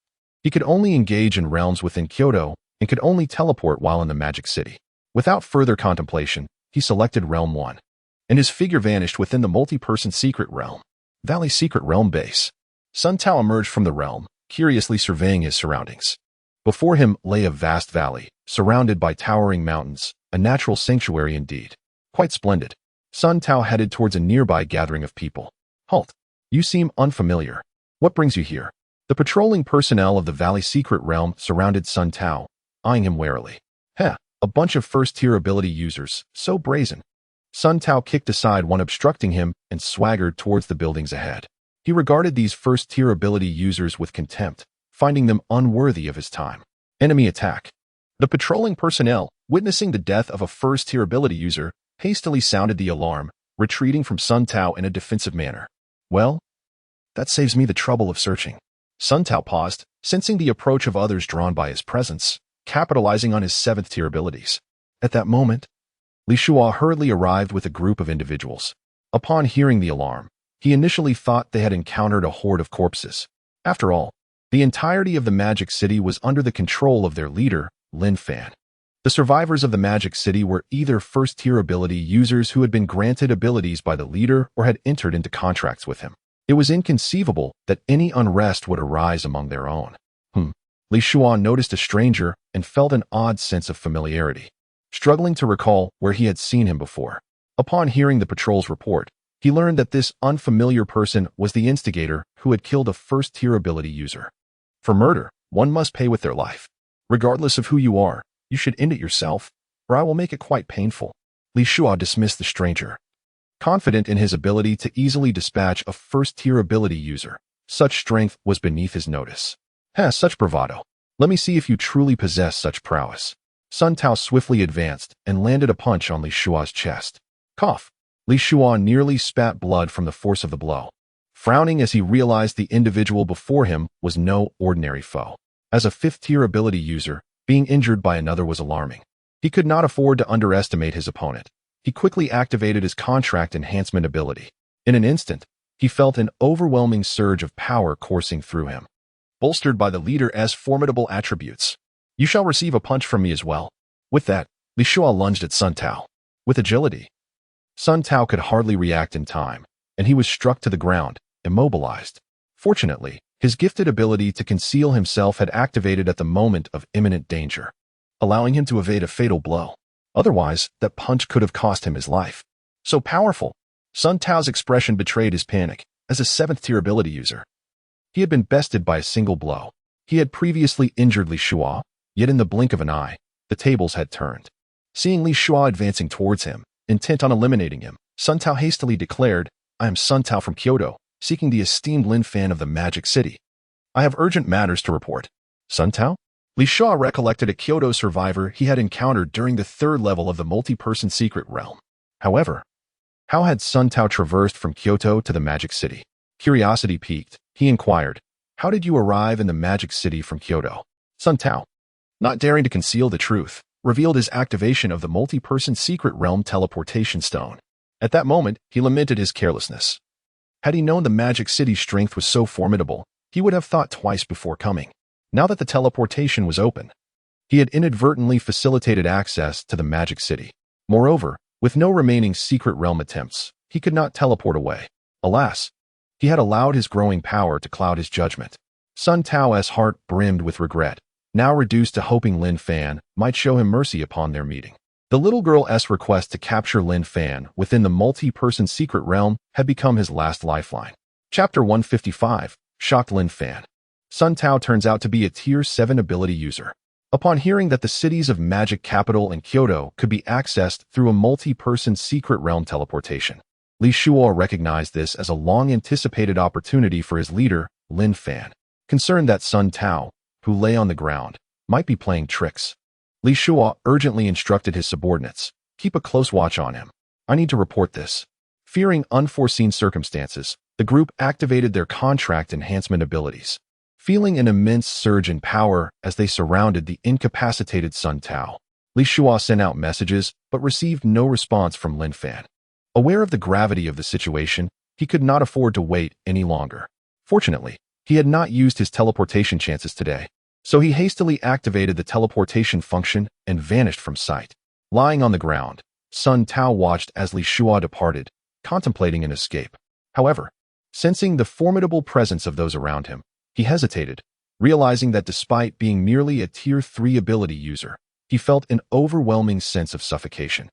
he could only engage in realms within Kyoto and could only teleport while in the Magic City. Without further contemplation, he selected Realm 1, and his figure vanished within the multi-person secret realm. Valley Secret Realm Base. Sun Tao emerged from the realm, curiously surveying his surroundings. Before him lay a vast valley, surrounded by towering mountains, a natural sanctuary indeed. Quite splendid. Sun Tao headed towards a nearby gathering of people. Halt. You seem unfamiliar. What brings you here? The patrolling personnel of the Valley Secret Realm surrounded Sun Tao, eyeing him warily. Heh, a bunch of first-tier ability users, so brazen. Sun Tao kicked aside one obstructing him and swaggered towards the buildings ahead. He regarded these first-tier ability users with contempt, finding them unworthy of his time. Enemy attack. The patrolling personnel, witnessing the death of a first-tier ability user, hastily sounded the alarm, retreating from Sun Tao in a defensive manner. Well, that saves me the trouble of searching. Sun Tao paused, sensing the approach of others drawn by his presence, capitalizing on his 7th-tier abilities. At that moment, Li Shua hurriedly arrived with a group of individuals. Upon hearing the alarm, he initially thought they had encountered a horde of corpses. After all, the entirety of the Magic City was under the control of their leader, Lin Fan. The survivors of the Magic City were either first-tier ability users who had been granted abilities by the leader or had entered into contracts with him. It was inconceivable that any unrest would arise among their own. Li Shua noticed a stranger and felt an odd sense of familiarity, struggling to recall where he had seen him before. Upon hearing the patrol's report, he learned that this unfamiliar person was the instigator who had killed a first-tier ability user. For murder, one must pay with their life. Regardless of who you are, you should end it yourself, or I will make it quite painful. Li Shua dismissed the stranger, confident in his ability to easily dispatch a first-tier ability user. Such strength was beneath his notice. Such bravado. Let me see if you truly possess such prowess. Sun Tao swiftly advanced and landed a punch on Li Shua's chest. Cough. Li Shua nearly spat blood from the force of the blow, frowning as he realized the individual before him was no ordinary foe. As a 5th-tier ability user, being injured by another was alarming. He could not afford to underestimate his opponent. He quickly activated his contract enhancement ability. In an instant, he felt an overwhelming surge of power coursing through him, bolstered by the leader's formidable attributes. You shall receive a punch from me as well. With that, Li Shua lunged at Sun Tao. With agility, Sun Tao could hardly react in time, and he was struck to the ground, immobilized. Fortunately, his gifted ability to conceal himself had activated at the moment of imminent danger, allowing him to evade a fatal blow. Otherwise, that punch could have cost him his life. So powerful. Sun Tao's expression betrayed his panic. As a 7th-tier ability user, he had been bested by a single blow. He had previously injured Li Shua, yet in the blink of an eye, the tables had turned. Seeing Li Shua advancing towards him, intent on eliminating him, Sun Tao hastily declared, I am Sun Tao from Kyoto, seeking the esteemed Lin Fan of the Magic City. I have urgent matters to report. Sun Tao? Li Shua recollected a Kyoto survivor he had encountered during the 3rd level of the multi-person secret realm. However, how had Sun Tao traversed from Kyoto to the Magic City? Curiosity piqued, he inquired, how did you arrive in the Magic City from Kyoto? Sun Tao, not daring to conceal the truth, revealed his activation of the multi-person secret realm teleportation stone. At that moment, he lamented his carelessness. Had he known the Magic City's strength was so formidable, he would have thought twice before coming. Now that the teleportation was open, he had inadvertently facilitated access to the Magic City. Moreover, with no remaining secret realm attempts, he could not teleport away. Alas, he had allowed his growing power to cloud his judgment. Sun Tao's heart brimmed with regret, now reduced to hoping Lin Fan might show him mercy upon their meeting. The little girl's request to capture Lin Fan within the multi-person secret realm had become his last lifeline. Chapter 155, Shocked Lin Fan. Sun Tao turns out to be a Tier 7 ability user. Upon hearing that the cities of Magic Capital and Kyoto could be accessed through a multi-person secret realm teleportation, Li Shua recognized this as a long-anticipated opportunity for his leader, Lin Fan. Concerned that Sun Tao, who lay on the ground, might be playing tricks, Li Shua urgently instructed his subordinates, keep a close watch on him. I need to report this. Fearing unforeseen circumstances, the group activated their contract enhancement abilities, feeling an immense surge in power as they surrounded the incapacitated Sun Tao. Li Shua sent out messages but received no response from Lin Fan. Aware of the gravity of the situation, he could not afford to wait any longer. Fortunately, He had not used his teleportation chances today, so he hastily activated the teleportation function and vanished from sight. Lying on the ground, Sun Tao watched as Li Shua departed, contemplating an escape. However, sensing the formidable presence of those around him, he hesitated, realizing that despite being merely a Tier 3 ability user, he felt an overwhelming sense of suffocation,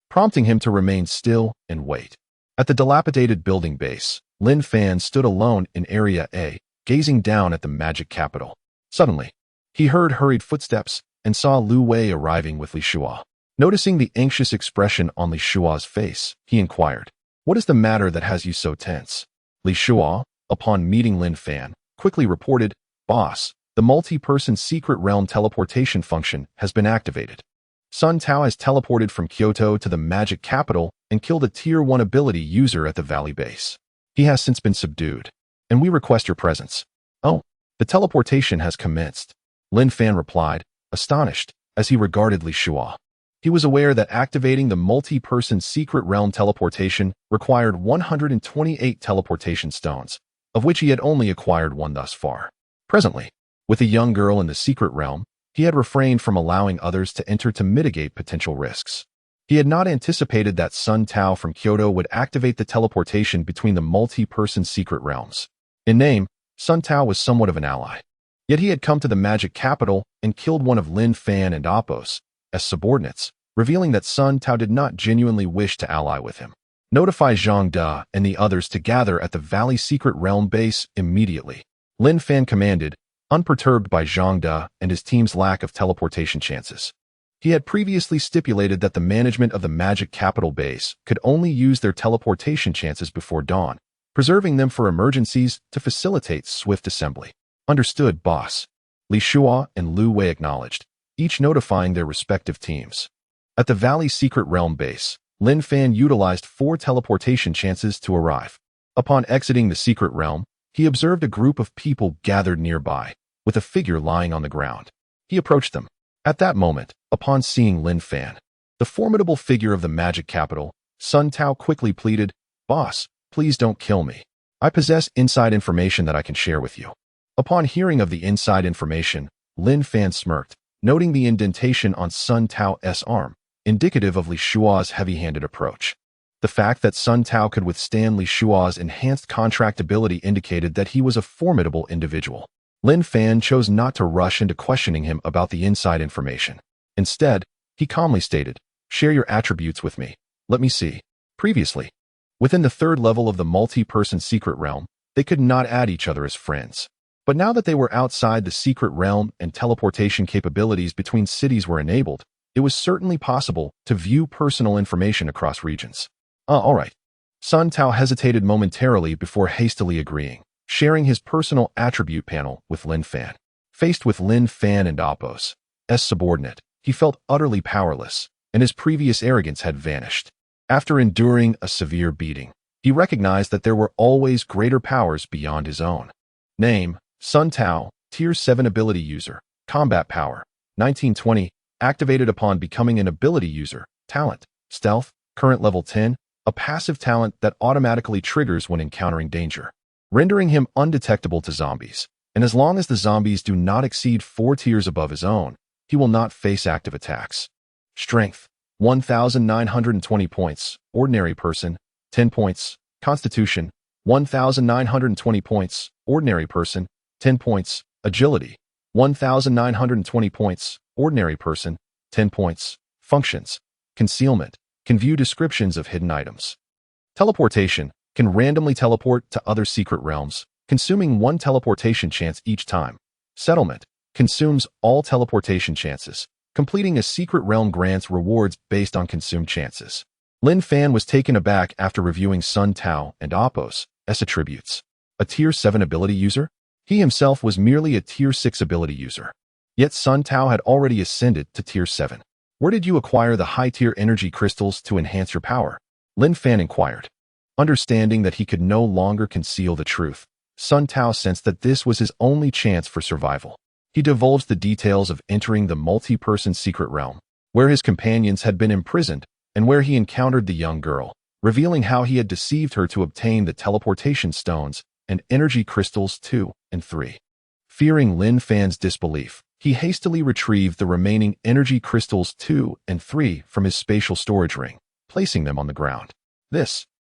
prompting him to remain still and wait. At the dilapidated building base, Lin Fan stood alone in Area A, gazing down at the magic capital. Suddenly, he heard hurried footsteps and saw Lu Wei arriving with Li Shua. Noticing the anxious expression on Li Shua's face, he inquired, "What is the matter that has you so tense?" Li Shua, upon meeting Lin Fan, quickly reported, "Boss, the multi-person secret realm teleportation function has been activated. Sun Tao has teleported from Kyoto to the magic capital and killed a Tier 1 ability user at the valley base. He has since been subdued, and we request your presence." "Oh, the teleportation has commenced," Lin Fan replied, astonished, as he regarded Li Shua. He was aware that activating the multi-person secret realm teleportation required 128 teleportation stones, of which he had only acquired one thus far. Presently, with a young girl in the secret realm, he had refrained from allowing others to enter to mitigate potential risks. He had not anticipated that Sun Tao from Kyoto would activate the teleportation between the multi-person secret realms. In name, Sun Tao was somewhat of an ally. Yet he had come to the magic capital and killed one of Lin Fan and Appos as subordinates, revealing that Sun Tao did not genuinely wish to ally with him. "Notify Zhang De and the others to gather at the Valley Secret Realm base immediately," Lin Fan commanded, unperturbed by Zhang De and his team's lack of teleportation chances. He had previously stipulated that the management of the magic capital base could only use their teleportation chances before dawn, preserving them for emergencies to facilitate swift assembly. "Understood, boss," Li Shua and Lu Wei acknowledged, each notifying their respective teams. At the Valley Secret Realm base, Lin Fan utilized 4 teleportation chances to arrive. Upon exiting the secret realm, he observed a group of people gathered nearby, with a figure lying on the ground. He approached them. At that moment, upon seeing Lin Fan, the formidable figure of the magic capital, Sun Tao quickly pleaded, "Boss, please don't kill me. I possess inside information that I can share with you." Upon hearing of the inside information, Lin Fan smirked, noting the indentation on Sun Tao's arm, indicative of Li Shua's heavy-handed approach. The fact that Sun Tao could withstand Li Shua's enhanced contract ability indicated that he was a formidable individual. Lin Fan chose not to rush into questioning him about the inside information. Instead, he calmly stated, "Share your attributes with me. Let me see." Previously, within the 3rd level of the multi-person secret realm, they could not add each other as friends. But now that they were outside the secret realm and teleportation capabilities between cities were enabled, it was certainly possible to view personal information across regions. All right. Sun Tao hesitated momentarily before hastily agreeing, sharing his personal attribute panel with Lin Fan. Faced with Lin Fan and Appos, as subordinate, he felt utterly powerless, and his previous arrogance had vanished. After enduring a severe beating, he recognized that there were always greater powers beyond his own. Name, Sun Tao, Tier 7 ability user, combat power, 1920, activated upon becoming an ability user, talent, stealth, current level 10, a passive talent that automatically triggers when encountering danger, rendering him undetectable to zombies, and as long as the zombies do not exceed 4 tiers above his own, he will not face active attacks. Strength, 1,920 points, ordinary person, 10 points, Constitution, 1,920 points, ordinary person, 10 points, Agility, 1,920 points, ordinary person, 10 points, Functions, Concealment, can view descriptions of hidden items. Teleportation, can randomly teleport to other secret realms, consuming 1 teleportation chance each time. Settlement, consumes all teleportation chances. Completing a secret realm grants rewards based on consumed chances. Lin Fan was taken aback after reviewing Sun Tao and Appos as attributes. A Tier 7 ability user? He himself was merely a Tier 6 ability user. Yet Sun Tao had already ascended to Tier 7. "Where did you acquire the high-tier energy crystals to enhance your power?" Lin Fan inquired. Understanding that he could no longer conceal the truth, Sun Tao sensed that this was his only chance for survival. He divulged the details of entering the multi-person secret realm, where his companions had been imprisoned and where he encountered the young girl, revealing how he had deceived her to obtain the teleportation stones and energy crystals 2 and 3. Fearing Lin Fan's disbelief, he hastily retrieved the remaining energy crystals 2 and 3 from his spatial storage ring, placing them on the ground.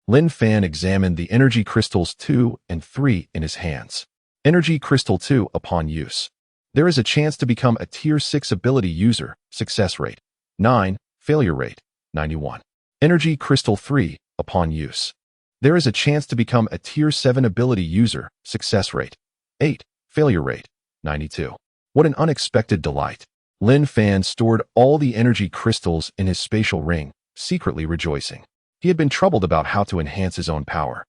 Lin Fan examined the energy crystals 2 and 3 in his hands. Energy crystal 2 upon use. There is a chance to become a Tier 6 ability user, success rate 9, failure rate 91. Energy crystal 3 upon use. There is a chance to become a Tier 7 ability user, success rate 8, failure rate 92. What an unexpected delight. Lin Fan stored all the energy crystals in his spatial ring, secretly rejoicing. He had been troubled about how to enhance his own power.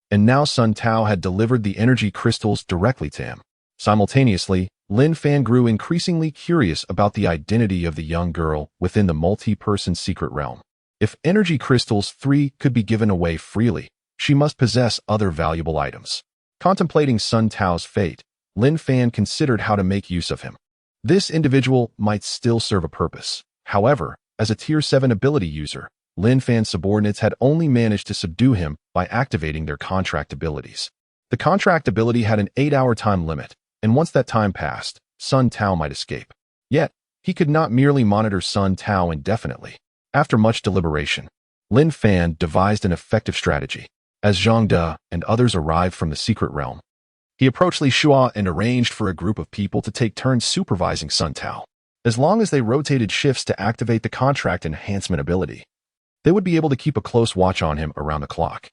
And now Sun Tao had delivered the energy crystals directly to him. Simultaneously, Lin Fan grew increasingly curious about the identity of the young girl within the multi-person secret realm. If energy crystals 3 could be given away freely, she must possess other valuable items. Contemplating Sun Tao's fate, Lin Fan considered how to make use of him. This individual might still serve a purpose. However, as a Tier 7 ability user, Lin Fan's subordinates had only managed to subdue him by activating their contract abilities. The contract ability had an 8-hour time limit, and once that time passed, Sun Tao might escape. Yet, he could not merely monitor Sun Tao indefinitely. After much deliberation, Lin Fan devised an effective strategy. As Zhang De and others arrived from the secret realm, he approached Li Shua and arranged for a group of people to take turns supervising Sun Tao. As long as they rotated shifts to activate the contract enhancement ability, they would be able to keep a close watch on him around the clock.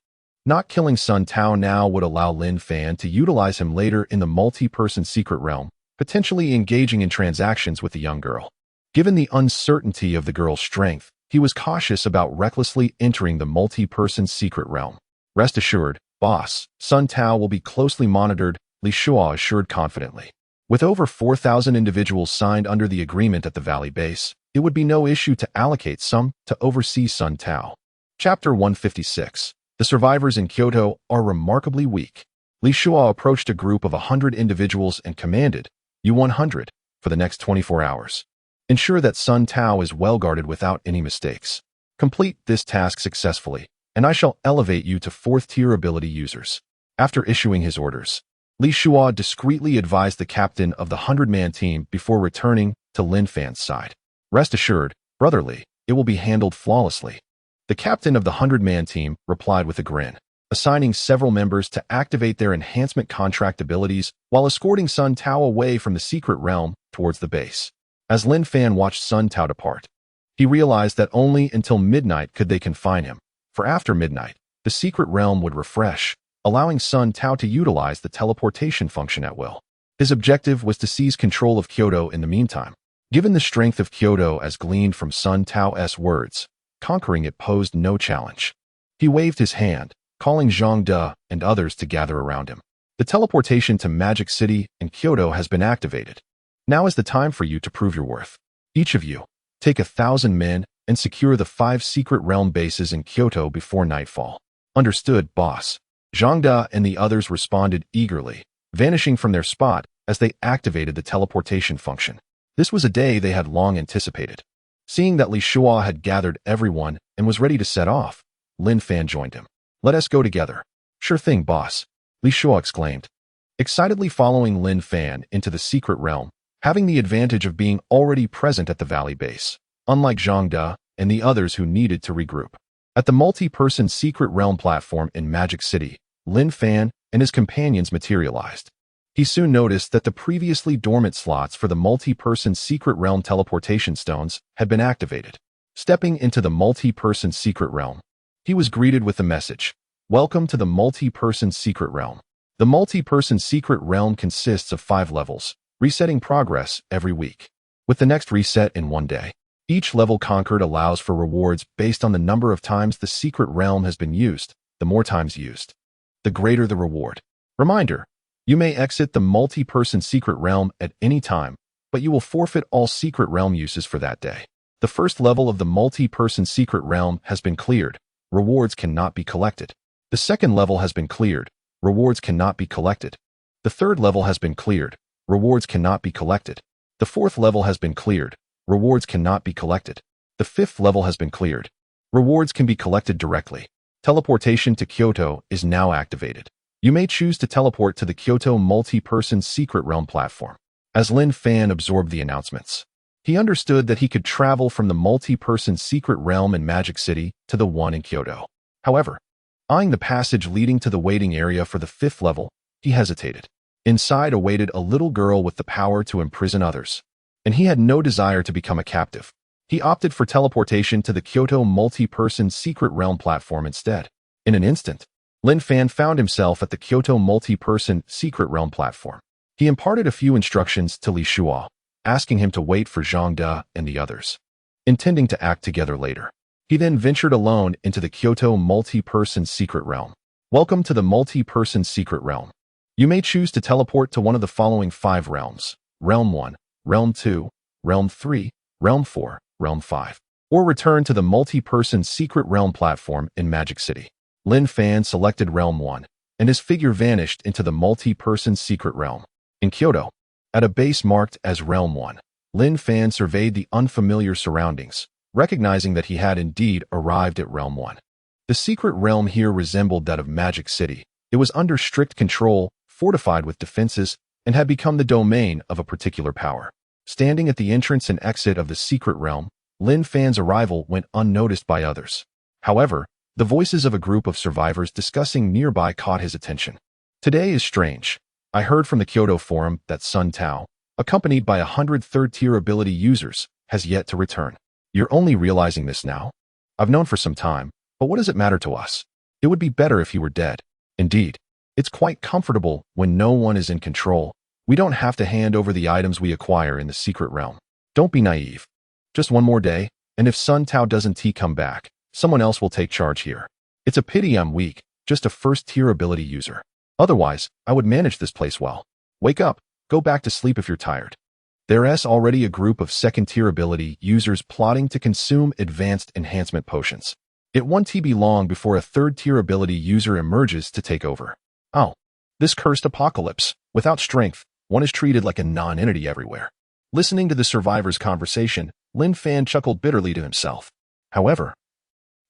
Not killing Sun Tao now would allow Lin Fan to utilize him later in the multi-person secret realm, potentially engaging in transactions with the young girl. Given the uncertainty of the girl's strength, he was cautious about recklessly entering the multi-person secret realm. Rest assured, boss, Sun Tao will be closely monitored, Li Shua assured confidently. With over 4,000 individuals signed under the agreement at the Valley base, it would be no issue to allocate some to oversee Sun Tao. Chapter 156. The survivors in Kyoto are remarkably weak. Li Shua approached a group of 100 individuals and commanded, "You 100, for the next 24 hours. Ensure that Sun Tao is well guarded without any mistakes. Complete this task successfully, and I shall elevate you to 4th-tier ability users." After issuing his orders, Li Shua discreetly advised the captain of the 100-man team before returning to Lin Fan's side. "Rest assured, Brother Li, it will be handled flawlessly." The captain of the 100-man team replied with a grin, assigning several members to activate their enhancement contract abilities while escorting Sun Tao away from the secret realm towards the base. As Lin Fan watched Sun Tao depart, he realized that only until midnight could they confine him, for after midnight, the secret realm would refresh, allowing Sun Tao to utilize the teleportation function at will. His objective was to seize control of Kyoto in the meantime. Given the strength of Kyoto as gleaned from Sun Tao's words, conquering it posed no challenge. He waved his hand, calling Zhang De and others to gather around him. The teleportation to Magic City and Kyoto has been activated. Now is the time for you to prove your worth. Each of you, take 1,000 men and secure the 5 secret realm bases in Kyoto before nightfall. Understood, boss. Zhang De and the others responded eagerly, vanishing from their spot as they activated the teleportation function. This was a day they had long anticipated. Seeing that Li Shua had gathered everyone and was ready to set off, Lin Fan joined him. "Let us go together." "Sure thing, boss," Li Shua exclaimed. Excitedly following Lin Fan into the secret realm, having the advantage of being already present at the Valley base, unlike Zhang De and the others who needed to regroup. At the multi-person secret realm platform in Magic City, Lin Fan and his companions materialized. He soon noticed that the previously dormant slots for the multi-person secret realm teleportation stones had been activated. Stepping into the multi-person secret realm, he was greeted with the message, "Welcome to the multi-person secret realm." The multi-person secret realm consists of 5 levels, resetting progress every week, with the next reset in 1 day. Each level conquered allows for rewards based on the number of times the secret realm has been used. The more times used, the greater the reward. Reminder: you may exit the multi-person secret realm at any time, but you will forfeit all secret realm uses for that day. The first level of the multi-person secret realm has been cleared. Rewards cannot be collected. The second level has been cleared. Rewards cannot be collected. The third level has been cleared. Rewards cannot be collected. The fourth level has been cleared. Rewards cannot be collected. The fifth level has been cleared. Rewards can be collected directly. Teleportation to Kyoto is now activated. You may choose to teleport to the Kyoto multi-person secret realm platform. As Lin Fan absorbed the announcements, he understood that he could travel from the multi-person secret realm in Magic City to the one in Kyoto. However, eyeing the passage leading to the waiting area for the 5th level, he hesitated. Inside awaited a little girl with the power to imprison others, and he had no desire to become a captive. He opted for teleportation to the Kyoto multi-person secret realm platform instead. In an instant, Lin Fan found himself at the Kyoto multi-person secret realm platform. He imparted a few instructions to Li Shuo, asking him to wait for Zhang De and the others, intending to act together later. He then ventured alone into the Kyoto multi-person secret realm. Welcome to the multi-person secret realm. You may choose to teleport to one of the following 5 realms: Realm 1, Realm 2, Realm 3, Realm 4, Realm 5, or return to the multi-person secret realm platform in Magic City. Lin Fan selected Realm 1, and his figure vanished into the multi-person secret realm. In Kyoto, at a base marked as Realm 1, Lin Fan surveyed the unfamiliar surroundings, recognizing that he had indeed arrived at Realm 1. The secret realm here resembled that of Magic City. It was under strict control, fortified with defenses, and had become the domain of a particular power. Standing at the entrance and exit of the secret realm, Lin Fan's arrival went unnoticed by others. However, the voices of a group of survivors discussing nearby caught his attention. Today is strange. I heard from the Kyoto forum that Sun Tao, accompanied by 100 third-tier ability users, has yet to return. You're only realizing this now? I've known for some time, but what does it matter to us? It would be better if he were dead. Indeed, it's quite comfortable when no one is in control. We don't have to hand over the items we acquire in the secret realm. Don't be naive. Just one more day, and if Sun Tao doesn't come back, someone else will take charge here. It's a pity I'm weak, just a first-tier ability user. Otherwise, I would manage this place well. Wake up, go back to sleep if you're tired. There's already a group of second-tier ability users plotting to consume advanced enhancement potions. It won't be long before a third-tier ability user emerges to take over. Oh, this cursed apocalypse. Without strength, one is treated like a non-entity everywhere. Listening to the survivors' conversation, Lin Fan chuckled bitterly to himself. However,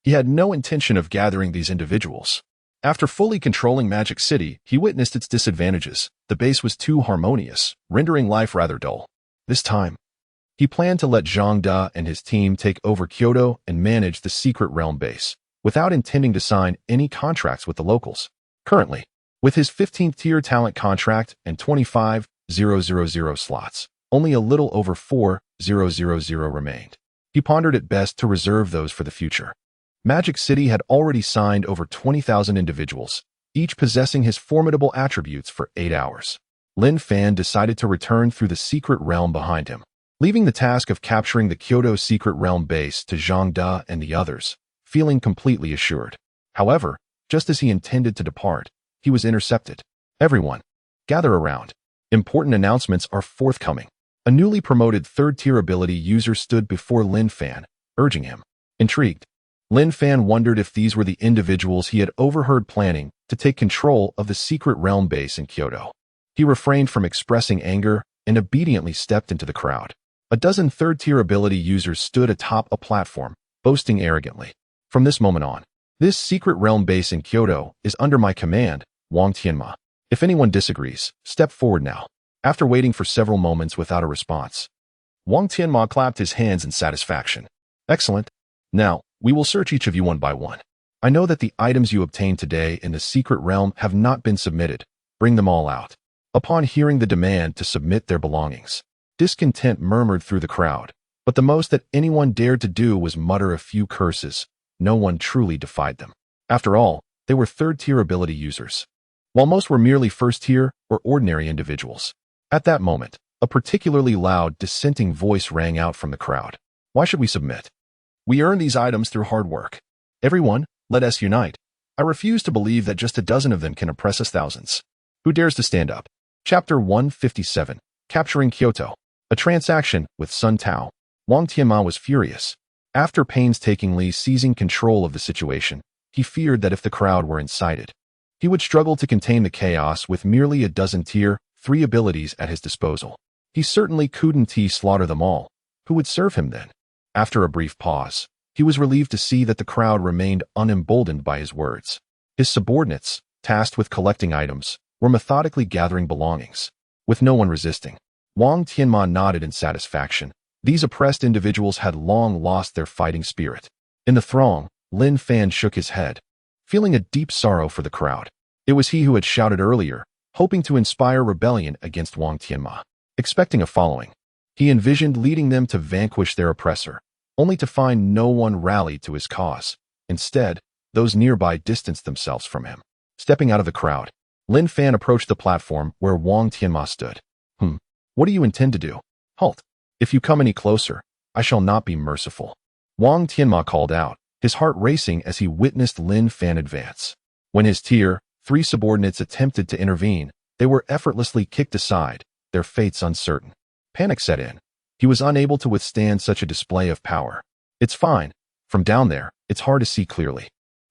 he had no intention of gathering these individuals. After fully controlling Magic City, he witnessed its disadvantages. The base was too harmonious, rendering life rather dull. This time, he planned to let Zhang De and his team take over Kyoto and manage the secret realm base, without intending to sign any contracts with the locals. Currently, with his 15th tier talent contract and 25,000 slots, only a little over 4,000 remained. He pondered it best to reserve those for the future. Magic City had already signed over 20,000 individuals, each possessing his formidable attributes for 8 hours. Lin Fan decided to return through the secret realm behind him, leaving the task of capturing the Kyoto secret realm base to Zhang De and the others, feeling completely assured. However, just as he intended to depart, he was intercepted. Everyone, gather around. Important announcements are forthcoming. A newly promoted third-tier ability user stood before Lin Fan, urging him. Intrigued, Lin Fan wondered if these were the individuals he had overheard planning to take control of the secret realm base in Kyoto. He refrained from expressing anger and obediently stepped into the crowd. A dozen third-tier ability users stood atop a platform, boasting arrogantly. From this moment on, this secret realm base in Kyoto is under my command, Wang Tianma. If anyone disagrees, step forward now. After waiting for several moments without a response, Wang Tianma clapped his hands in satisfaction. Excellent. Now, we will search each of you one by one. I know that the items you obtained today in the secret realm have not been submitted. Bring them all out. Upon hearing the demand to submit their belongings, discontent murmured through the crowd, but the most that anyone dared to do was mutter a few curses. No one truly defied them. After all, they were third-tier ability users, while most were merely first-tier or ordinary individuals. At that moment, a particularly loud, dissenting voice rang out from the crowd. Why should we submit? We earn these items through hard work. Everyone, let us unite. I refuse to believe that just a dozen of them can oppress us thousands. Who dares to stand up? Chapter 157, Capturing Kyoto. A transaction with Sun Tao. Wang Tianma was furious. After painstakingly seizing control of the situation, he feared that if the crowd were incited, he would struggle to contain the chaos with merely a dozen tier 3 abilities at his disposal. He certainly couldn't slaughter them all. Who would serve him then? After a brief pause, he was relieved to see that the crowd remained unemboldened by his words. His subordinates, tasked with collecting items, were methodically gathering belongings, with no one resisting. Wang Tianma nodded in satisfaction. These oppressed individuals had long lost their fighting spirit. In the throng, Lin Fan shook his head, feeling a deep sorrow for the crowd. It was he who had shouted earlier, hoping to inspire rebellion against Wang Tianma. Expecting a following, he envisioned leading them to vanquish their oppressor, only to find no one rallied to his cause. Instead, those nearby distanced themselves from him. Stepping out of the crowd, Lin Fan approached the platform where Wang Tianma stood. What do you intend to do? Halt. If you come any closer, I shall not be merciful. Wang Tianma called out, his heart racing as he witnessed Lin Fan advance. When his tier 3 subordinates attempted to intervene, they were effortlessly kicked aside, their fates uncertain. Panic set in. He was unable to withstand such a display of power. It's fine. From down there, it's hard to see clearly.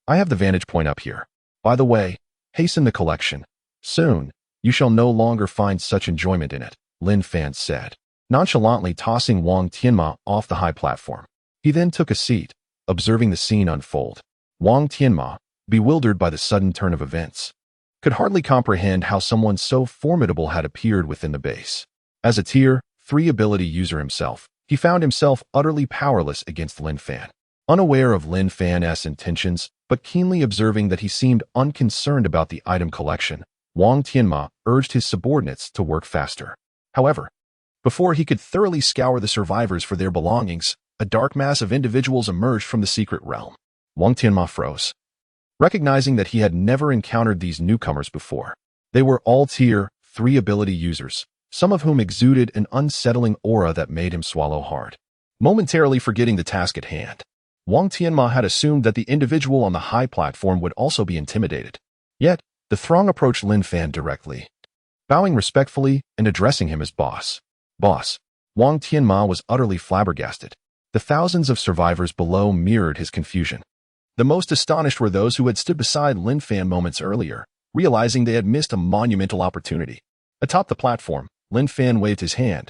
I have the vantage point up here. By the way, hasten the collection. Soon, you shall no longer find such enjoyment in it, Lin Fan said, nonchalantly tossing Wang Tianma off the high platform. He then took a seat, observing the scene unfold. Wang Tianma, bewildered by the sudden turn of events, could hardly comprehend how someone so formidable had appeared within the base. As a tier 3 ability user himself, he found himself utterly powerless against Lin Fan. Unaware of Lin Fan's intentions, but keenly observing that he seemed unconcerned about the item collection, Wang Tianma urged his subordinates to work faster. However, before he could thoroughly scour the survivors for their belongings, a dark mass of individuals emerged from the secret realm. Wang Tianma froze, recognizing that he had never encountered these newcomers before. They were all tier 3 ability users, some of whom exuded an unsettling aura that made him swallow hard. Momentarily forgetting the task at hand, Wang Tianma had assumed that the individual on the high platform would also be intimidated. Yet, the throng approached Lin Fan directly, bowing respectfully and addressing him as boss. Boss. Wang Tianma was utterly flabbergasted. The thousands of survivors below mirrored his confusion. The most astonished were those who had stood beside Lin Fan moments earlier, realizing they had missed a monumental opportunity. Atop the platform, Lin Fan waved his hand,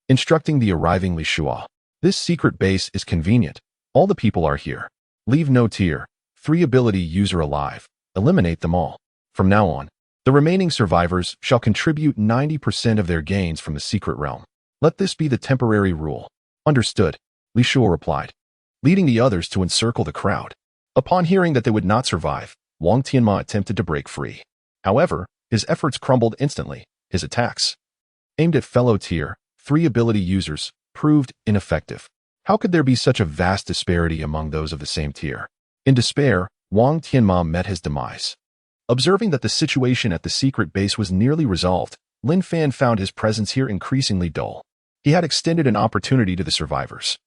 instructing the arriving Li Shua. This secret base is convenient. All the people are here. Leave no tier 3 ability user alive. Eliminate them all. From now on, the remaining survivors shall contribute 90% of their gains from the secret realm. Let this be the temporary rule. Understood, Li Shua replied, leading the others to encircle the crowd. Upon hearing that they would not survive, Wang Tianma attempted to break free. However, his efforts crumbled instantly. His attacks, aimed at fellow tier 3 ability users, proved ineffective. How could there be such a vast disparity among those of the same tier? In despair, Wang Tianma met his demise. Observing that the situation at the secret base was nearly resolved, Lin Fan found his presence here increasingly dull. He had extended an opportunity to the survivors,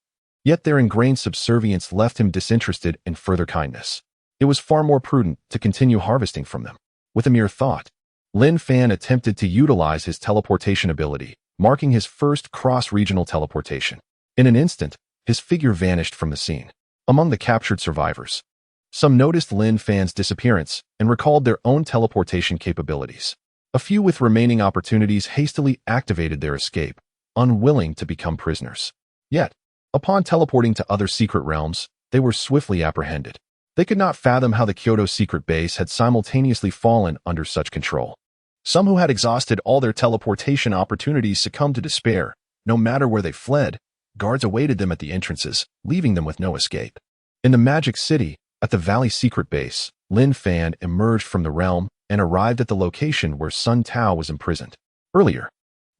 yet their ingrained subservience left him disinterested in further kindness. It was far more prudent to continue harvesting from them. With a mere thought, Lin Fan attempted to utilize his teleportation ability, marking his first cross-regional teleportation. In an instant, his figure vanished from the scene. Among the captured survivors, some noticed Lin Fan's disappearance and recalled their own teleportation capabilities. A few with remaining opportunities hastily activated their escape, unwilling to become prisoners. Yet, upon teleporting to other secret realms, they were swiftly apprehended. They could not fathom how the Kyoto secret base had simultaneously fallen under such control. Some who had exhausted all their teleportation opportunities succumbed to despair. No matter where they fled, guards awaited them at the entrances, leaving them with no escape. In the Magic City, at the Valley secret base, Lin Fan emerged from the realm and arrived at the location where Sun Tao was imprisoned. Earlier,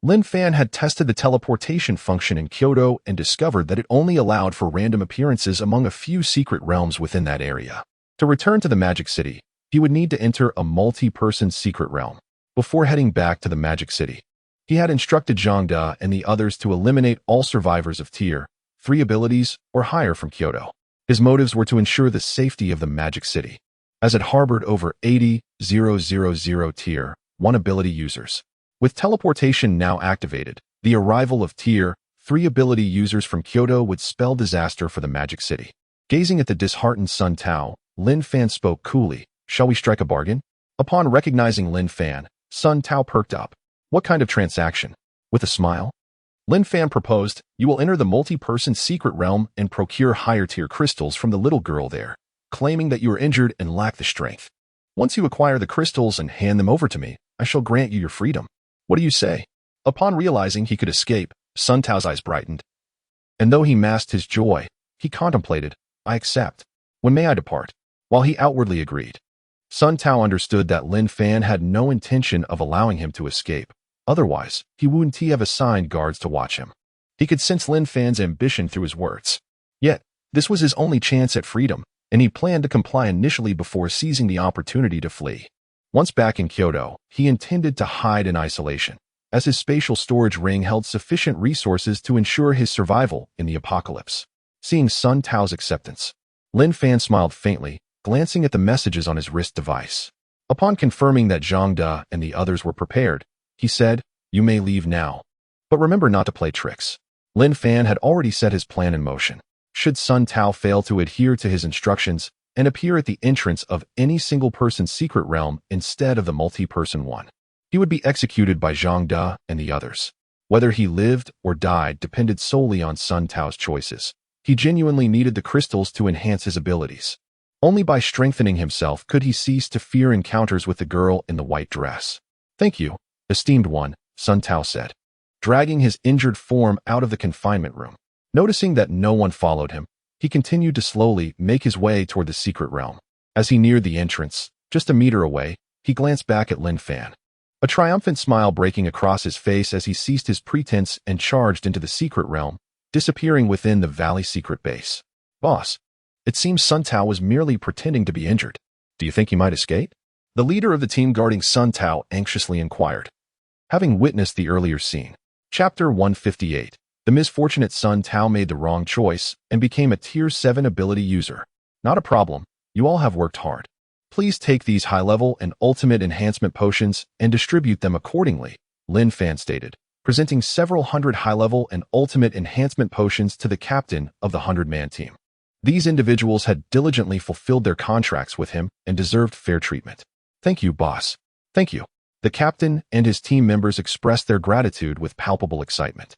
Lin Fan had tested the teleportation function in Kyoto and discovered that it only allowed for random appearances among a few secret realms within that area. To return to the Magic City, he would need to enter a multi-person secret realm. Before heading back to the Magic City, he had instructed Zhang Da and the others to eliminate all survivors of tier 3 abilities or higher from Kyoto. His motives were to ensure the safety of the Magic City, as it harbored over 80,000 tier 1 ability users. With teleportation now activated, the arrival of tier 3 ability users from Kyoto would spell disaster for the Magic City. Gazing at the disheartened Sun Tao, Lin Fan spoke coolly, "Shall we strike a bargain?" Upon recognizing Lin Fan, Sun Tao perked up. "What kind of transaction?" With a smile, Lin Fan proposed, "You will enter the multi-person secret realm and procure higher-tier crystals from the little girl there, claiming that you are injured and lack the strength. Once you acquire the crystals and hand them over to me, I shall grant you your freedom. What do you say? Upon realizing he could escape, Sun Tao's eyes brightened. And though he masked his joy, he contemplated, I accept. When may I depart? While he outwardly agreed, Sun Tao understood that Lin Fan had no intention of allowing him to escape. Otherwise, he wouldn't have assigned guards to watch him. He could sense Lin Fan's ambition through his words. Yet, this was his only chance at freedom, and he planned to comply initially before seizing the opportunity to flee. Once back in Kyoto, he intended to hide in isolation, as his spatial storage ring held sufficient resources to ensure his survival in the apocalypse. Seeing Sun Tao's acceptance, Lin Fan smiled faintly, glancing at the messages on his wrist device. Upon confirming that Zhang De and the others were prepared, he said, You may leave now. But remember not to play tricks. Lin Fan had already set his plan in motion. Should Sun Tao fail to adhere to his instructions and appear at the entrance of any single person's secret realm instead of the multi-person one, he would be executed by Zhang De and the others. Whether he lived or died depended solely on Sun Tao's choices. He genuinely needed the crystals to enhance his abilities. Only by strengthening himself could he cease to fear encounters with the girl in the white dress. Thank you, esteemed one, Sun Tao said, dragging his injured form out of the confinement room. Noticing that no one followed him, he continued to slowly make his way toward the secret realm. As he neared the entrance, just a meter away, he glanced back at Lin Fan. A triumphant smile breaking across his face as he ceased his pretense and charged into the secret realm, disappearing within the valley secret base. Boss, it seems Sun Tao was merely pretending to be injured. Do you think he might escape? The leader of the team guarding Sun Tao anxiously inquired. Having witnessed the earlier scene, Chapter 158, the misfortunate Sun Tao made the wrong choice and became a Tier 7 ability user. Not a problem, you all have worked hard. Please take these high-level and ultimate enhancement potions and distribute them accordingly, Lin Fan stated, presenting several hundred high-level and ultimate enhancement potions to the captain of the 100-man team. These individuals had diligently fulfilled their contracts with him and deserved fair treatment. Thank you, boss. Thank you. The captain and his team members expressed their gratitude with palpable excitement.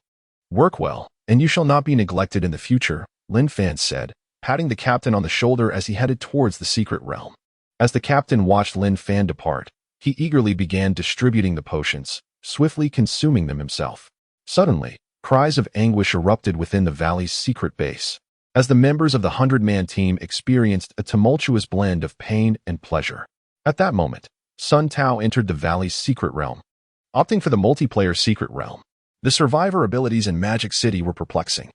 Work well, and you shall not be neglected in the future, Lin Fan said, patting the captain on the shoulder as he headed towards the secret realm. As the captain watched Lin Fan depart, he eagerly began distributing the potions, swiftly consuming them himself. Suddenly, cries of anguish erupted within the valley's secret base, as the members of the 100-man team experienced a tumultuous blend of pain and pleasure. At that moment, Sun Tao entered the valley's secret realm. Opting for the multiplayer secret realm, the survivor abilities in Magic City were perplexing.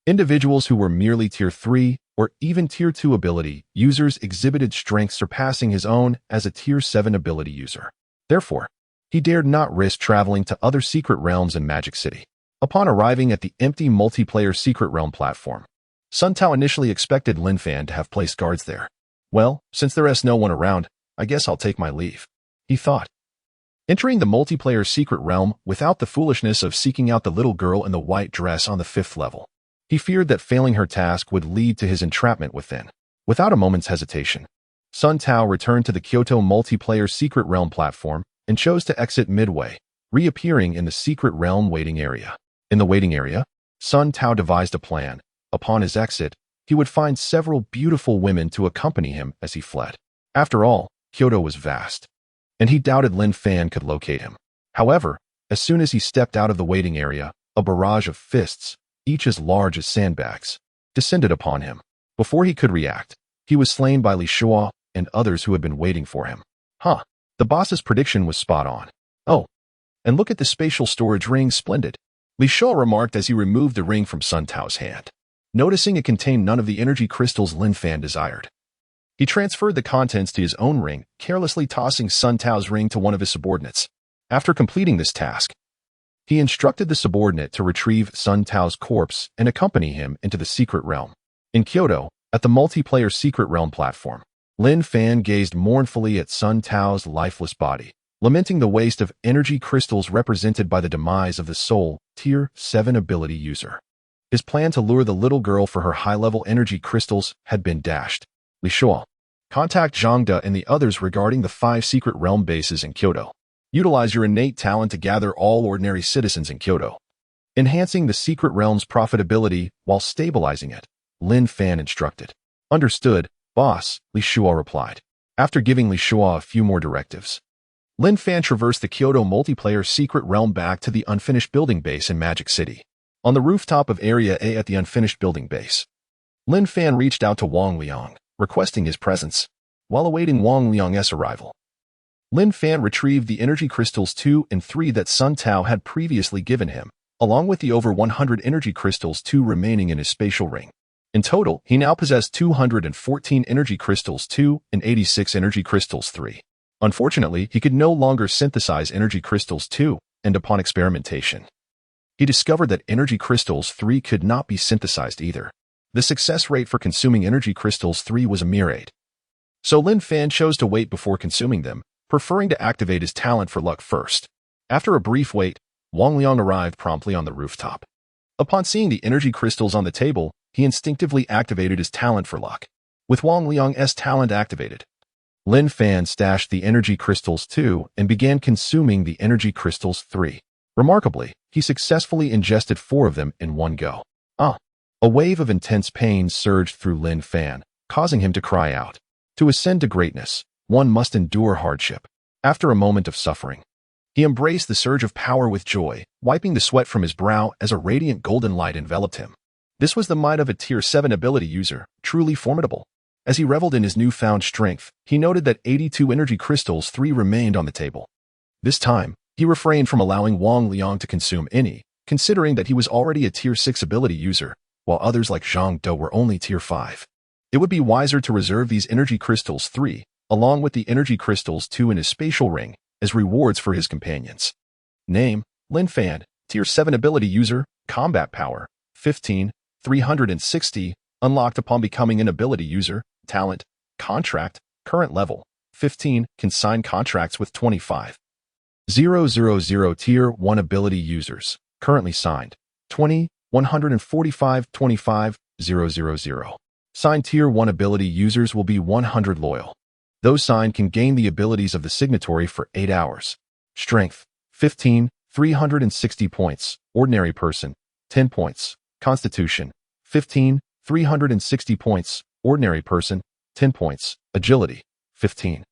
Individuals who were merely Tier 3 or even Tier 2 ability users exhibited strength surpassing his own as a Tier 7 ability user. Therefore, he dared not risk traveling to other secret realms in Magic City. Upon arriving at the empty multiplayer secret realm platform, Sun Tao initially expected Lin Fan to have placed guards there. Well, since there is no one around, I guess I'll take my leave, he thought. Entering the multiplayer secret realm without the foolishness of seeking out the little girl in the white dress on the 5th level, he feared that failing her task would lead to his entrapment within. Without a moment's hesitation, Sun Tao returned to the Kyoto multiplayer secret realm platform and chose to exit midway, reappearing in the secret realm waiting area. In the waiting area, Sun Tao devised a plan. Upon his exit, he would find several beautiful women to accompany him as he fled. After all, Kyoto was vast, and he doubted Lin Fan could locate him. However, as soon as he stepped out of the waiting area, a barrage of fists, each as large as sandbags, descended upon him. Before he could react, he was slain by Li Shuo and others who had been waiting for him. The boss's prediction was spot on. Oh, and look at the spatial storage ring, splendid, Li Shuo remarked as he removed the ring from Sun Tao's hand. Noticing it contained none of the energy crystals Lin Fan desired, he transferred the contents to his own ring, carelessly tossing Sun Tao's ring to one of his subordinates. After completing this task, he instructed the subordinate to retrieve Sun Tao's corpse and accompany him into the secret realm. In Kyoto, at the multiplayer secret realm platform, Lin Fan gazed mournfully at Sun Tao's lifeless body, lamenting the waste of energy crystals represented by the demise of the sole Tier 7 ability user. His plan to lure the little girl for her high-level energy crystals had been dashed. Li Shuo, contact Zhang De and the others regarding the 5 secret realm bases in Kyoto. Utilize your innate talent to gather all ordinary citizens in Kyoto, enhancing the secret realm's profitability while stabilizing it, Lin Fan instructed. Understood, boss, Li Shuo replied. After giving Li Shua a few more directives, Lin Fan traversed the Kyoto multiplayer secret realm back to the unfinished building base in Magic City. On the rooftop of Area A at the unfinished building base, Lin Fan reached out to Wang Liang, requesting his presence. While awaiting Wang Liang's arrival, Lin Fan retrieved the energy crystals 2 and 3 that Sun Tao had previously given him, along with the over 100 energy crystals 2 remaining in his spatial ring. In total, he now possessed 214 energy crystals 2 and 86 energy crystals 3. Unfortunately, he could no longer synthesize energy crystals 2, and upon experimentation, he discovered that energy crystals 3 could not be synthesized either. The success rate for consuming energy crystals 3 was a mere 8. So Lin Fan chose to wait before consuming them, preferring to activate his talent for luck first. After a brief wait, Wang Liang arrived promptly on the rooftop. Upon seeing the energy crystals on the table, he instinctively activated his talent for luck. With Wang Liang's talent activated, Lin Fan stashed the energy crystals 2 and began consuming the energy crystals 3. Remarkably, he successfully ingested 4 of them in one go. A wave of intense pain surged through Lin Fan, causing him to cry out. To ascend to greatness, one must endure hardship. After a moment of suffering, he embraced the surge of power with joy, wiping the sweat from his brow as a radiant golden light enveloped him. This was the might of a Tier 7 ability user, truly formidable. As he reveled in his newfound strength, he noted that 82 energy crystals 3 remained on the table. This time, he refrained from allowing Wang Liang to consume any, considering that he was already a Tier 6 ability user, while others like Zhang Do were only Tier 5. It would be wiser to reserve these energy crystals 3, along with the energy crystals 2 in his spatial ring, as rewards for his companions. Name, Lin Fan, Tier 7 ability user, combat power, 15, 360, unlocked upon becoming an ability user, talent, contract, current level, 15, can sign contracts with 25. 000 Tier 1 ability users, currently signed, 20, 145, 25, 000. Signed Tier 1 ability users will be 100 loyal. Those signed can gain the abilities of the signatory for 8 hours. Strength, 15, 360 points. Ordinary person, 10 points. Constitution, 15, 360 points. Ordinary person, 10 points. Agility, 15,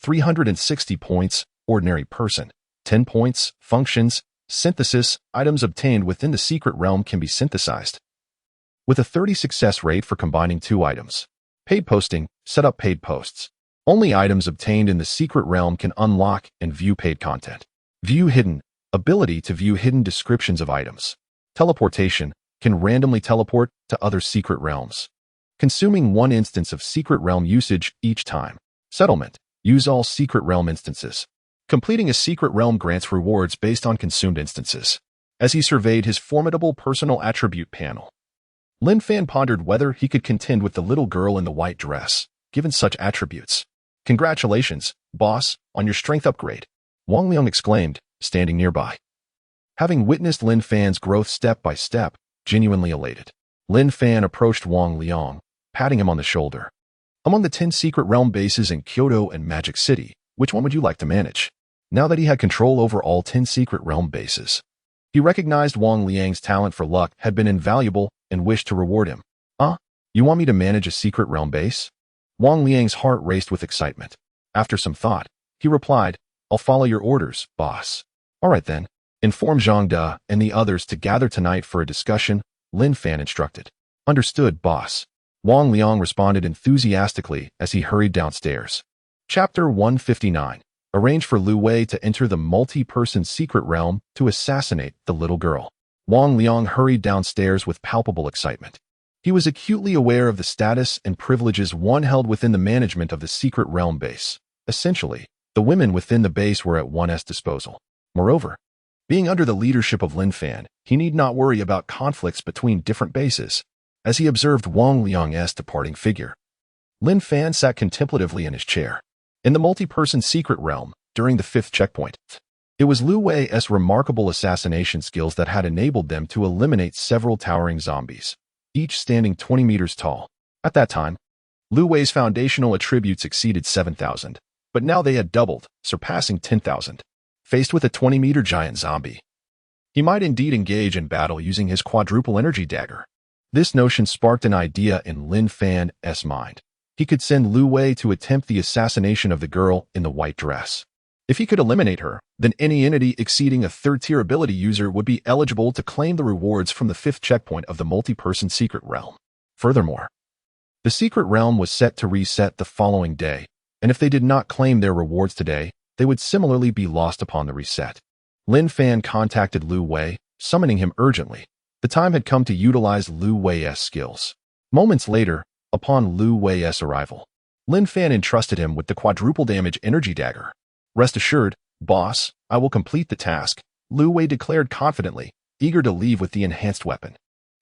360 points. Ordinary person, 10 points. Functions, synthesis, items obtained within the secret realm can be synthesized. With a 30 success rate for combining 2 items. Paid posting, set up paid posts. Only items obtained in the secret realm can unlock and view paid content. View hidden, ability to view hidden descriptions of items. Teleportation, can randomly teleport to other secret realms. Consuming 1 instance of secret realm usage each time. Settlement, use all secret realm instances. Completing a secret realm grants rewards based on consumed instances. As he surveyed his formidable personal attribute panel, Lin Fan pondered whether he could contend with the little girl in the white dress, given such attributes. Congratulations, boss, on your strength upgrade, Wang Liang exclaimed, standing nearby. Having witnessed Lin Fan's growth step by step, genuinely elated, Lin Fan approached Wang Liang, patting him on the shoulder. Among the 10 secret realm bases in Kyoto and Magic City, which one would you like to manage? Now that he had control over all 10 secret realm bases, he recognized Wang Liang's talent for luck had been invaluable and wished to reward him. You want me to manage a secret realm base? Wang Liang's heart raced with excitement. After some thought, he replied, I'll follow your orders, boss. All right then. Inform Zhang De and the others to gather tonight for a discussion, Lin Fan instructed. Understood, boss. Wang Liang responded enthusiastically as he hurried downstairs. Chapter 159. Arrange for Lu Wei to enter the multi-person secret realm to assassinate the little girl. Wang Liang hurried downstairs with palpable excitement. He was acutely aware of the status and privileges one held within the management of the secret realm base. Essentially, the women within the base were at one's disposal. Moreover, being under the leadership of Lin Fan, he need not worry about conflicts between different bases. As he observed Wang Liang's departing figure, Lin Fan sat contemplatively in his chair. In the multi-person secret realm, during the 5th checkpoint, it was Lu Wei's remarkable assassination skills that had enabled them to eliminate several towering zombies, each standing 20 meters tall. At that time, Lu Wei's foundational attributes exceeded 7,000, but now they had doubled, surpassing 10,000. Faced with a 20-meter giant zombie, he might indeed engage in battle using his quadruple energy dagger. This notion sparked an idea in Lin Fan's mind. he could send Lu Wei to attempt the assassination of the girl in the white dress. If he could eliminate her, then any entity exceeding a third-tier ability user would be eligible to claim the rewards from the 5th checkpoint of the multi-person secret realm. Furthermore, the secret realm was set to reset the following day, and if they did not claim their rewards today, they would similarly be lost upon the reset. Lin Fan contacted Lu Wei, summoning him urgently. The time had come to utilize Lu Wei's skills. Moments later, upon Lu Wei's arrival, Lin Fan entrusted him with the quadruple damage energy dagger. Rest assured, boss, I will complete the task, Lu Wei declared confidently, eager to leave with the enhanced weapon.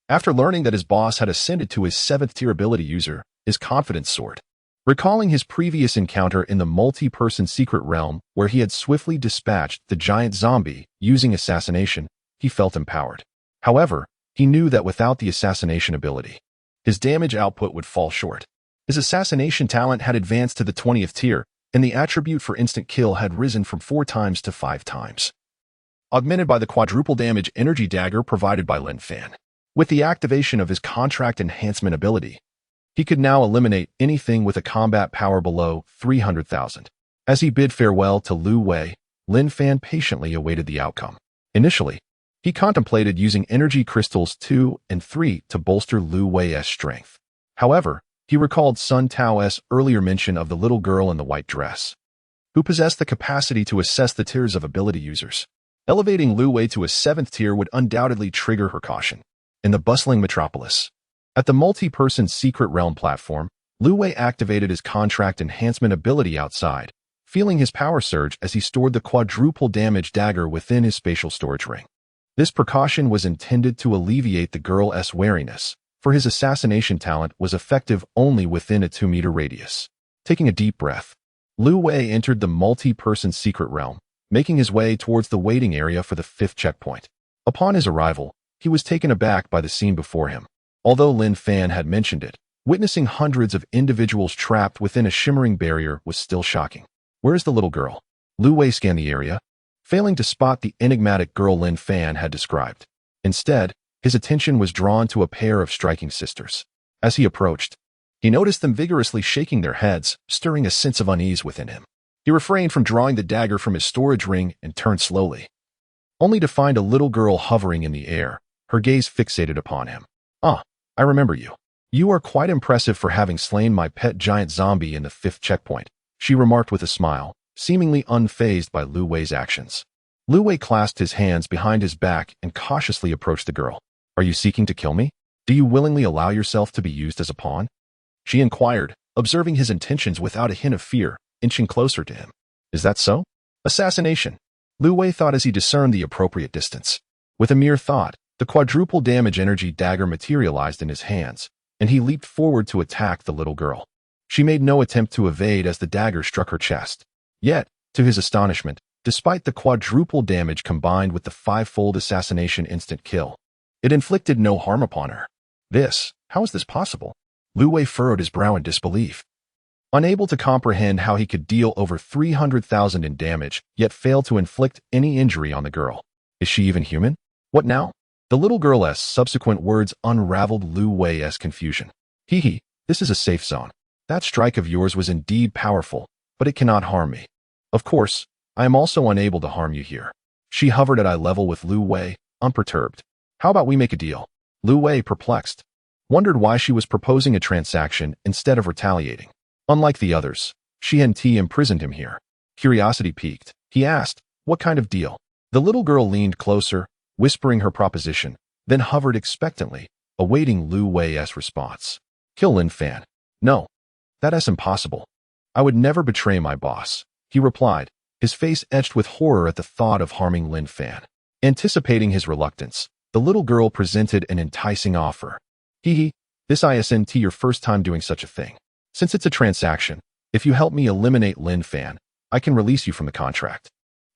After learning that his boss had ascended to his 7th-tier ability user, his confidence soared. Recalling his previous encounter in the multi-person secret realm where he had swiftly dispatched the giant zombie using assassination, he felt empowered. However, he knew that without the assassination ability, his damage output would fall short. His assassination talent had advanced to the 20th tier, and the attribute for instant kill had risen from 4 times to 5 times. Augmented by the quadruple damage energy dagger provided by Lin Fan. With the activation of his contract enhancement ability, he could now eliminate anything with a combat power below 300,000. As he bid farewell to Lu Wei, Lin Fan patiently awaited the outcome. Initially, he contemplated using energy crystals 2 and 3 to bolster Lu Wei's strength. However, he recalled Sun Tao's earlier mention of the little girl in the white dress, who possessed the capacity to assess the tiers of ability users. Elevating Lu Wei to a 7th tier would undoubtedly trigger her caution. In the bustling metropolis, at the multi-person secret realm platform, Lu Wei activated his contract enhancement ability outside, feeling his power surge as he stored the quadruple damage dagger within his spatial storage ring. This precaution was intended to alleviate the girl's wariness, for his assassination talent was effective only within a 2-meter radius. Taking a deep breath, Lu Wei entered the multi-person secret realm, making his way towards the waiting area for the 5th checkpoint. Upon his arrival, he was taken aback by the scene before him. Although Lin Fan had mentioned it, witnessing hundreds of individuals trapped within a shimmering barrier was still shocking. Where is the little girl? Lu Wei scanned the area, failing to spot the enigmatic girl Lin Fan had described. Instead, his attention was drawn to a pair of striking sisters. As he approached, he noticed them vigorously shaking their heads, stirring a sense of unease within him. He refrained from drawing the dagger from his storage ring and turned slowly, only to find a little girl hovering in the air, her gaze fixated upon him. "Ah, I remember you. You are quite impressive for having slain my pet giant zombie in the 5th checkpoint," she remarked with a smile, seemingly unfazed by Lu Wei's actions. Lu Wei clasped his hands behind his back and cautiously approached the girl. "Are you seeking to kill me? Do you willingly allow yourself to be used as a pawn?" she inquired, observing his intentions without a hint of fear, inching closer to him. "Is that so?" "Assassination," Lu Wei thought as he discerned the appropriate distance. With a mere thought, the quadruple damage energy dagger materialized in his hands, and he leaped forward to attack the little girl. She made no attempt to evade as the dagger struck her chest. Yet, to his astonishment, despite the quadruple damage combined with the 5-fold assassination instant kill, it inflicted no harm upon her. How is this possible? Lu Wei furrowed his brow in disbelief, unable to comprehend how he could deal over 300,000 in damage, yet fail to inflict any injury on the girl. Is she even human? What now? The little girl's subsequent words unraveled Lu Wei's confusion. This is a safe zone. That strike of yours was indeed powerful, but it cannot harm me. Of course, I am also unable to harm you here. She hovered at eye level with Lu Wei, unperturbed. How about we make a deal? Lu Wei, perplexed, wondered why she was proposing a transaction instead of retaliating. Unlike the others, she and T imprisoned him here. Curiosity piqued. He asked, "What kind of deal?" The little girl leaned closer, whispering her proposition, then hovered expectantly, awaiting Lu Wei's response. "Kill Lin Fan." "No, that is impossible. I would never betray my boss," he replied, his face etched with horror at the thought of harming Lin Fan. Anticipating his reluctance, the little girl presented an enticing offer. This isn't your first time doing such a thing. Since it's a transaction, if you help me eliminate Lin Fan, I can release you from the contract.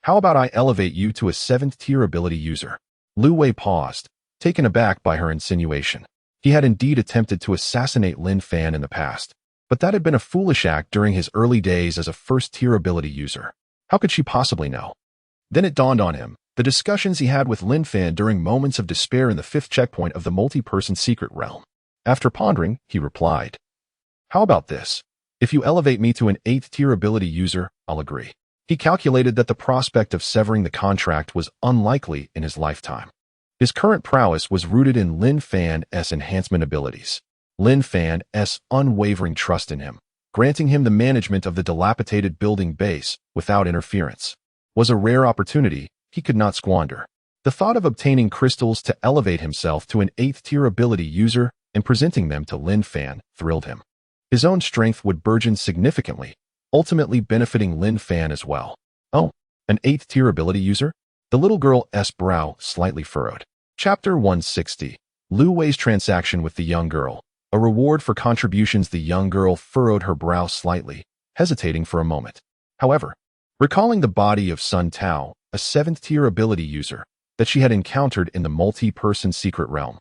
How about I elevate you to a 7th-tier ability user?" Lu Wei paused, taken aback by her insinuation. He had indeed attempted to assassinate Lin Fan in the past, but that had been a foolish act during his early days as a 1st-tier ability user. How could she possibly know? Then it dawned on him, the discussions he had with Lin Fan during moments of despair in the 5th checkpoint of the multi-person secret realm. After pondering, he replied, "How about this? If you elevate me to an 8th tier ability user, I'll agree. He calculated that the prospect of severing the contract was unlikely in his lifetime. His current prowess was rooted in Lin Fan's enhancement abilities. Lin Fan's unwavering trust in him, granting him the management of the dilapidated building base without interference, was a rare opportunity he could not squander. The thought of obtaining crystals to elevate himself to an 8th tier ability user and presenting them to Lin Fan thrilled him. His own strength would burgeon significantly, ultimately benefiting Lin Fan as well. Oh, an 8th tier ability user? The little girl's brow slightly furrowed. Chapter 160. Lu Wei's transaction with the young girl. A reward for contributions. The young girl furrowed her brow slightly, hesitating for a moment. However, recalling the body of Sun Tao, a 7th tier ability user, that she had encountered in the multi-person secret realm,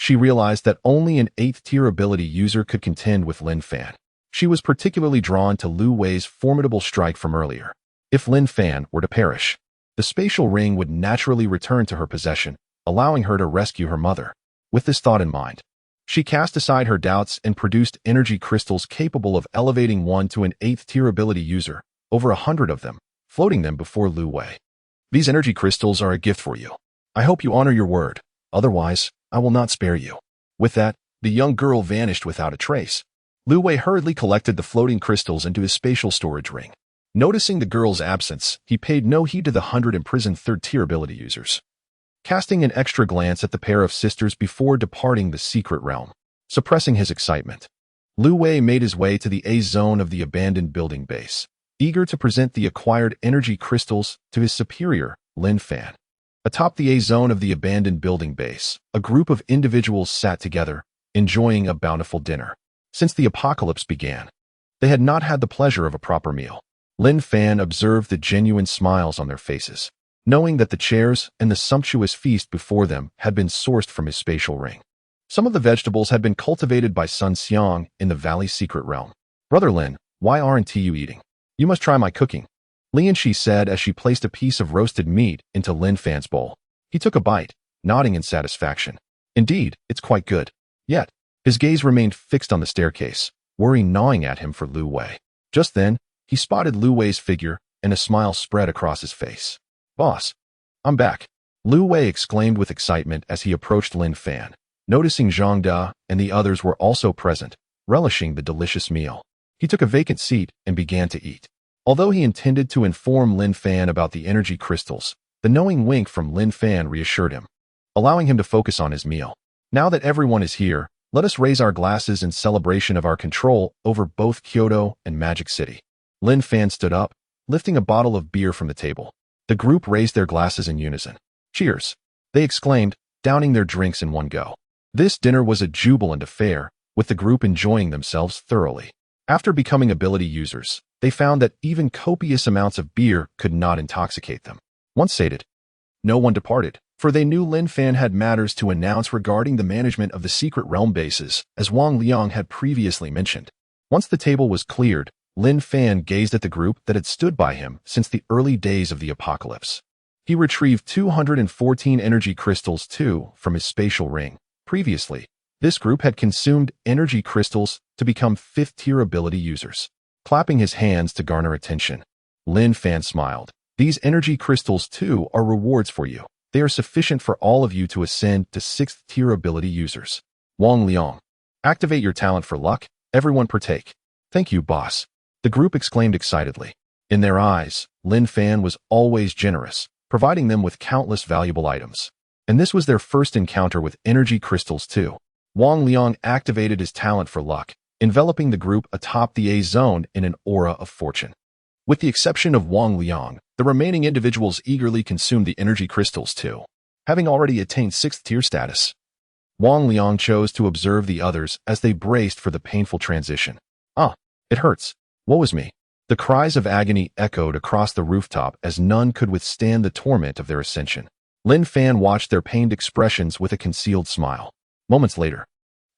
she realized that only an 8th tier ability user could contend with Lin Fan. She was particularly drawn to Lu Wei's formidable strike from earlier. If Lin Fan were to perish, the spatial ring would naturally return to her possession, allowing her to rescue her mother. With this thought in mind, she cast aside her doubts and produced energy crystals capable of elevating one to an 8th tier ability user, over 100 of them, floating them before Lu Wei. These energy crystals are a gift for you. I hope you honor your word. Otherwise, I will not spare you. With that, the young girl vanished without a trace. Lu Wei hurriedly collected the floating crystals into his spatial storage ring. Noticing the girl's absence, he paid no heed to the 100 imprisoned 3rd tier ability users, casting an extra glance at the pair of sisters before departing the secret realm. Suppressing his excitement, Lu Wei made his way to the A zone of the abandoned building base, eager to present the acquired energy crystals to his superior, Lin Fan. Atop the A zone of the abandoned building base, a group of individuals sat together, enjoying a bountiful dinner. Since the apocalypse began, they had not had the pleasure of a proper meal. Lin Fan observed the genuine smiles on their faces, knowing that the chairs and the sumptuous feast before them had been sourced from his spatial ring. Some of the vegetables had been cultivated by Sun Xiang in the Valley's secret realm. Brother Lin, why aren't you eating? You must try my cooking, Lian Shi said as she placed a piece of roasted meat into Lin Fan's bowl. He took a bite, nodding in satisfaction. Indeed, it's quite good. Yet, his gaze remained fixed on the staircase, worry gnawing at him for Lu Wei. Just then, he spotted Lu Wei's figure, and a smile spread across his face. Boss, I'm back, Lu Wei exclaimed with excitement as he approached Lin Fan, noticing Zhang Da and the others were also present, relishing the delicious meal. He took a vacant seat and began to eat. Although he intended to inform Lin Fan about the energy crystals, the knowing wink from Lin Fan reassured him, allowing him to focus on his meal. Now that everyone is here, let us raise our glasses in celebration of our control over both Kyoto and Magic City. Lin Fan stood up, lifting a bottle of beer from the table. The group raised their glasses in unison. Cheers, they exclaimed, downing their drinks in one go. This dinner was a jubilant affair, with the group enjoying themselves thoroughly. After becoming ability users, they found that even copious amounts of beer could not intoxicate them. Once sated, no one departed, for they knew Lin Fan had matters to announce regarding the management of the secret realm bases, as Wang Liang had previously mentioned. Once the table was cleared, Lin Fan gazed at the group that had stood by him since the early days of the apocalypse. He retrieved 214 energy crystals too from his spatial ring. Previously, this group had consumed energy crystals to become 5th tier ability users. Clapping his hands to garner attention, Lin Fan smiled. These energy crystals too are rewards for you. They are sufficient for all of you to ascend to 6th tier ability users. Wang Liang, activate your talent for luck. Everyone partake. Thank you, boss, the group exclaimed excitedly. In their eyes, Lin Fan was always generous, providing them with countless valuable items. And this was their first encounter with energy crystals too. Wang Liang activated his talent for luck, enveloping the group atop the A zone in an aura of fortune. With the exception of Wang Liang, the remaining individuals eagerly consumed the energy crystals too. Having already attained 6th tier status, Wang Liang chose to observe the others as they braced for the painful transition. Ah, it hurts. Woe is me. The cries of agony echoed across the rooftop as none could withstand the torment of their ascension. Lin Fan watched their pained expressions with a concealed smile. Moments later,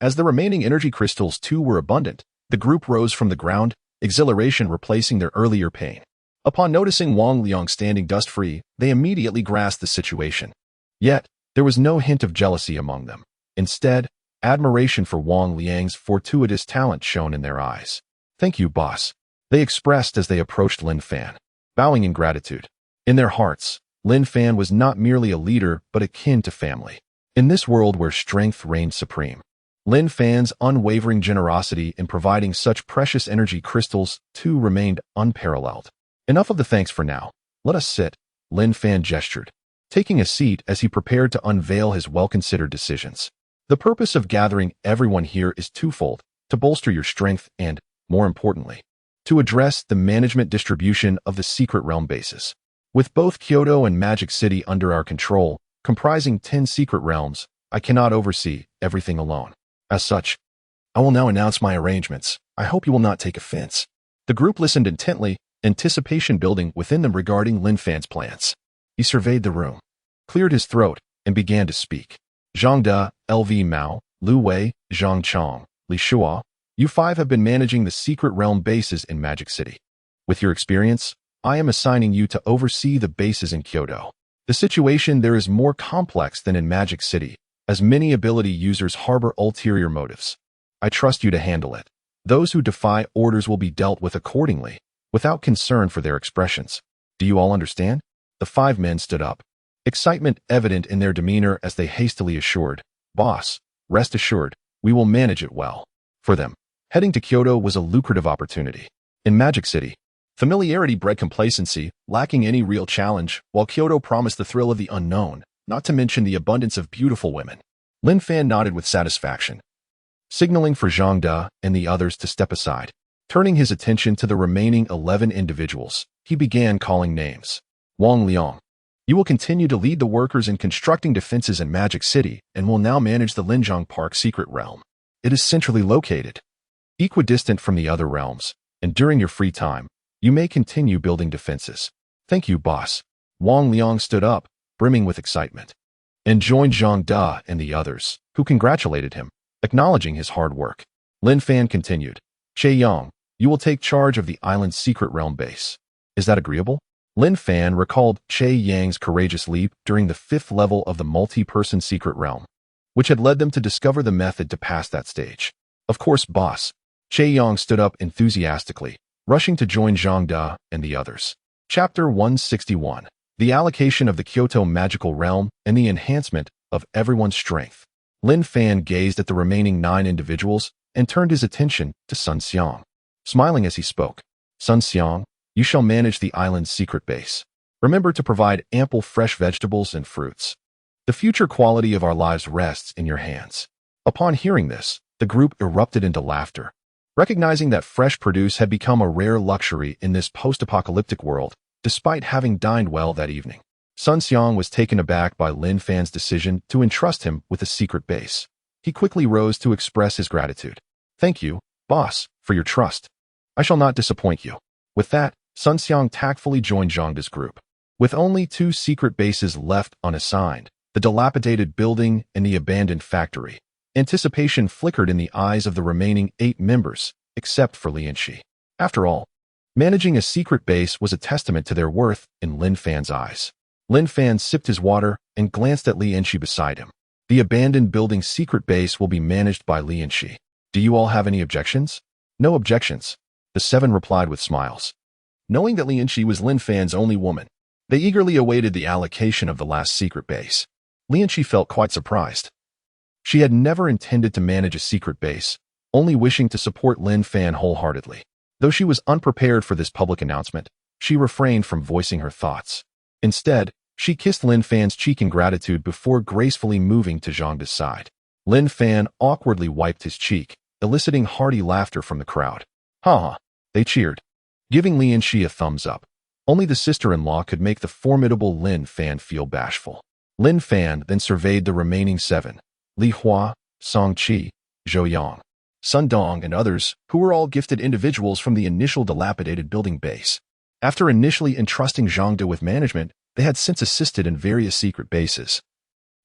as the remaining energy crystals too were abundant, the group rose from the ground, exhilaration replacing their earlier pain. Upon noticing Wang Liang standing dust-free, they immediately grasped the situation. Yet, there was no hint of jealousy among them. Instead, admiration for Wang Liang's fortuitous talent shone in their eyes. Thank you, boss, they expressed as they approached Lin Fan, bowing in gratitude. In their hearts, Lin Fan was not merely a leader but akin to family. In this world where strength reigned supreme, Lin Fan's unwavering generosity in providing such precious energy crystals too remained unparalleled. Enough of the thanks for now. Let us sit, Lin Fan gestured, taking a seat as he prepared to unveil his well-considered decisions. The purpose of gathering everyone here is twofold: to bolster your strength and, more importantly, to address the management distribution of the secret realm bases. With both Kyoto and Magic City under our control, comprising 10 secret realms, I cannot oversee everything alone. As such, I will now announce my arrangements. I hope you will not take offense. The group listened intently, anticipation building within them regarding Lin Fan's plans. He surveyed the room, cleared his throat, and began to speak. Zhang De, LV Mao, Lu Wei, Zhang Chong, Li Shua, you five have been managing the secret realm bases in Magic City. With your experience, I am assigning you to oversee the bases in Kyoto. The situation there is more complex than in Magic City, as many ability users harbor ulterior motives. I trust you to handle it. Those who defy orders will be dealt with accordingly, without concern for their expressions. Do you all understand? The 5 men stood up, excitement evident in their demeanor as they hastily assured, Boss, rest assured, we will manage it well. For them, heading to Kyoto was a lucrative opportunity. In Magic City, familiarity bred complacency, lacking any real challenge, while Kyoto promised the thrill of the unknown, not to mention the abundance of beautiful women. Lin Fan nodded with satisfaction, signaling for Zhang De and the others to step aside. Turning his attention to the remaining 11 individuals, he began calling names. Wang Liang, you will continue to lead the workers in constructing defenses in Magic City and will now manage the Linjiang Park secret realm. It is centrally located, equidistant from the other realms, and during your free time, you may continue building defenses. Thank you, boss. Wang Liang stood up, brimming with excitement, and joined Zhang De and the others, who congratulated him, acknowledging his hard work. Lin Fan continued, Che Yang, you will take charge of the island's secret realm base. Is that agreeable? Lin Fan recalled Che Yang's courageous leap during the 5th level of the multi-person secret realm, which had led them to discover the method to pass that stage. Of course, boss. Che Yang stood up enthusiastically, rushing to join Zhang De and the others. Chapter 161. The allocation of the Kyoto magical realm and the enhancement of everyone's strength. Lin Fan gazed at the remaining 9 individuals and turned his attention to Sun Xiang. Smiling as he spoke, Sun Xiang, you shall manage the island's secret base. Remember to provide ample fresh vegetables and fruits. The future quality of our lives rests in your hands. Upon hearing this, the group erupted into laughter. Recognizing that fresh produce had become a rare luxury in this post-apocalyptic world, despite having dined well that evening, Sun Xiang was taken aback by Lin Fan's decision to entrust him with a secret base. He quickly rose to express his gratitude. Thank you, boss, for your trust. I shall not disappoint you. With that, Sun Xiang tactfully joined Zhang De's group. With only 2 secret bases left unassigned, the dilapidated building and the abandoned factory, anticipation flickered in the eyes of the remaining 8 members, except for Lian Shi. After all, managing a secret base was a testament to their worth in Lin Fan's eyes. Lin Fan sipped his water and glanced at Lian Shi beside him. The abandoned building's secret base will be managed by Lian Shi. Do you all have any objections? No objections, the 7 replied with smiles. Knowing that Lian Shi was Lin Fan's only woman, they eagerly awaited the allocation of the last secret base. Lian Shi felt quite surprised. She had never intended to manage a secret base, only wishing to support Lin Fan wholeheartedly. Though she was unprepared for this public announcement, she refrained from voicing her thoughts. Instead, she kissed Lin Fan's cheek in gratitude before gracefully moving to Zhang De's side. Lin Fan awkwardly wiped his cheek, eliciting hearty laughter from the crowd. Ha! They cheered, giving Lian Shi a thumbs up. Only the sister-in-law could make the formidable Lin Fan feel bashful. Lin Fan then surveyed the remaining 7, Li Hua, Song Qi, Zhou Yang, Sun Dong, and others, who were all gifted individuals from the initial dilapidated building base. After initially entrusting Zhang De with management, they had since assisted in various secret bases,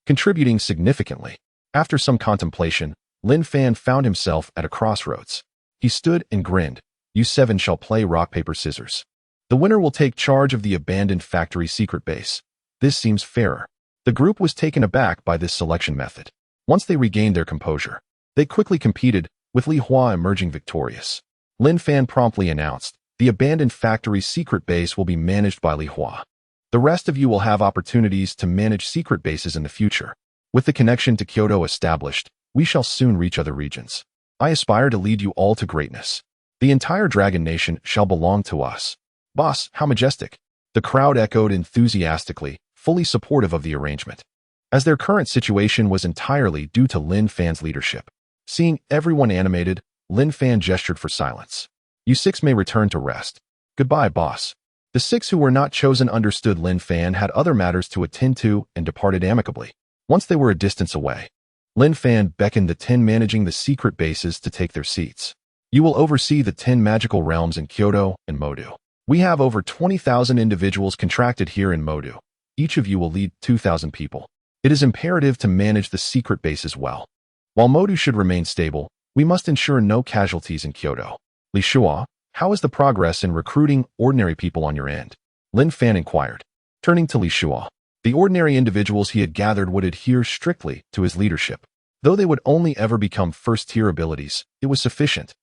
contributing significantly. After some contemplation, Lin Fan found himself at a crossroads. He stood and grinned. You 7 shall play rock, paper, scissors. The winner will take charge of the abandoned factory secret base. This seems fairer. The group was taken aback by this selection method. Once they regained their composure, they quickly competed, with Li Hua emerging victorious. Lin Fan promptly announced. The abandoned factory's secret base will be managed by Li Hua. The rest of you will have opportunities to manage secret bases in the future. With the connection to Kyoto established, we shall soon reach other regions. I aspire to lead you all to greatness. The entire Dragon Nation shall belong to us. Boss, how majestic. The crowd echoed enthusiastically, fully supportive of the arrangement, as their current situation was entirely due to Lin Fan's leadership. Seeing everyone animated, Lin Fan gestured for silence. You six may return to rest. Goodbye, boss. The six who were not chosen understood Lin Fan had other matters to attend to and departed amicably. Once they were a distance away, Lin Fan beckoned the 10 managing the secret bases to take their seats. You will oversee the 10 magical realms in Kyoto and Modu. We have over 20,000 individuals contracted here in Modu. Each of you will lead 2,000 people. It is imperative to manage the secret bases well. While Modu should remain stable, we must ensure no casualties in Kyoto. Li Shua, how is the progress in recruiting ordinary people on your end? Lin Fan inquired. Turning to Li Shua, the ordinary individuals he had gathered would adhere strictly to his leadership. Though they would only ever become first-tier abilities, it was sufficient.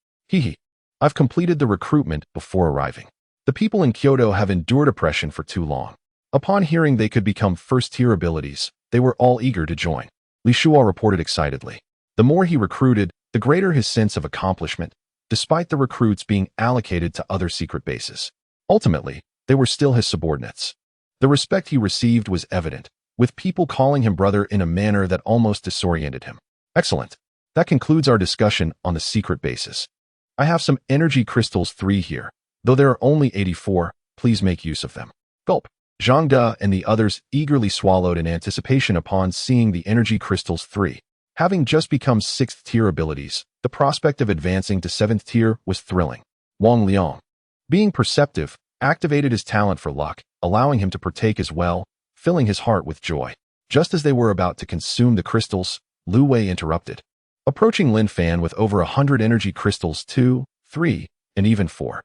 I've completed the recruitment before arriving. The people in Kyoto have endured oppression for too long. Upon hearing they could become first-tier abilities, they were all eager to join. Li Shua reported excitedly. The more he recruited, the greater his sense of accomplishment, despite the recruits being allocated to other secret bases. Ultimately, they were still his subordinates. The respect he received was evident, with people calling him brother in a manner that almost disoriented him. Excellent. That concludes our discussion on the secret bases. I have some energy crystals 3 here. Though there are only 84, please make use of them. Gulp. Zhang De and the others eagerly swallowed in anticipation upon seeing the energy crystals 3. Having just become 6th tier abilities, the prospect of advancing to 7th tier was thrilling. Wang Liang, being perceptive, activated his talent for luck, allowing him to partake as well, filling his heart with joy. Just as they were about to consume the crystals, Lu Wei interrupted. Approaching Lin Fan with over 100 energy crystals 2, 3, and even 4.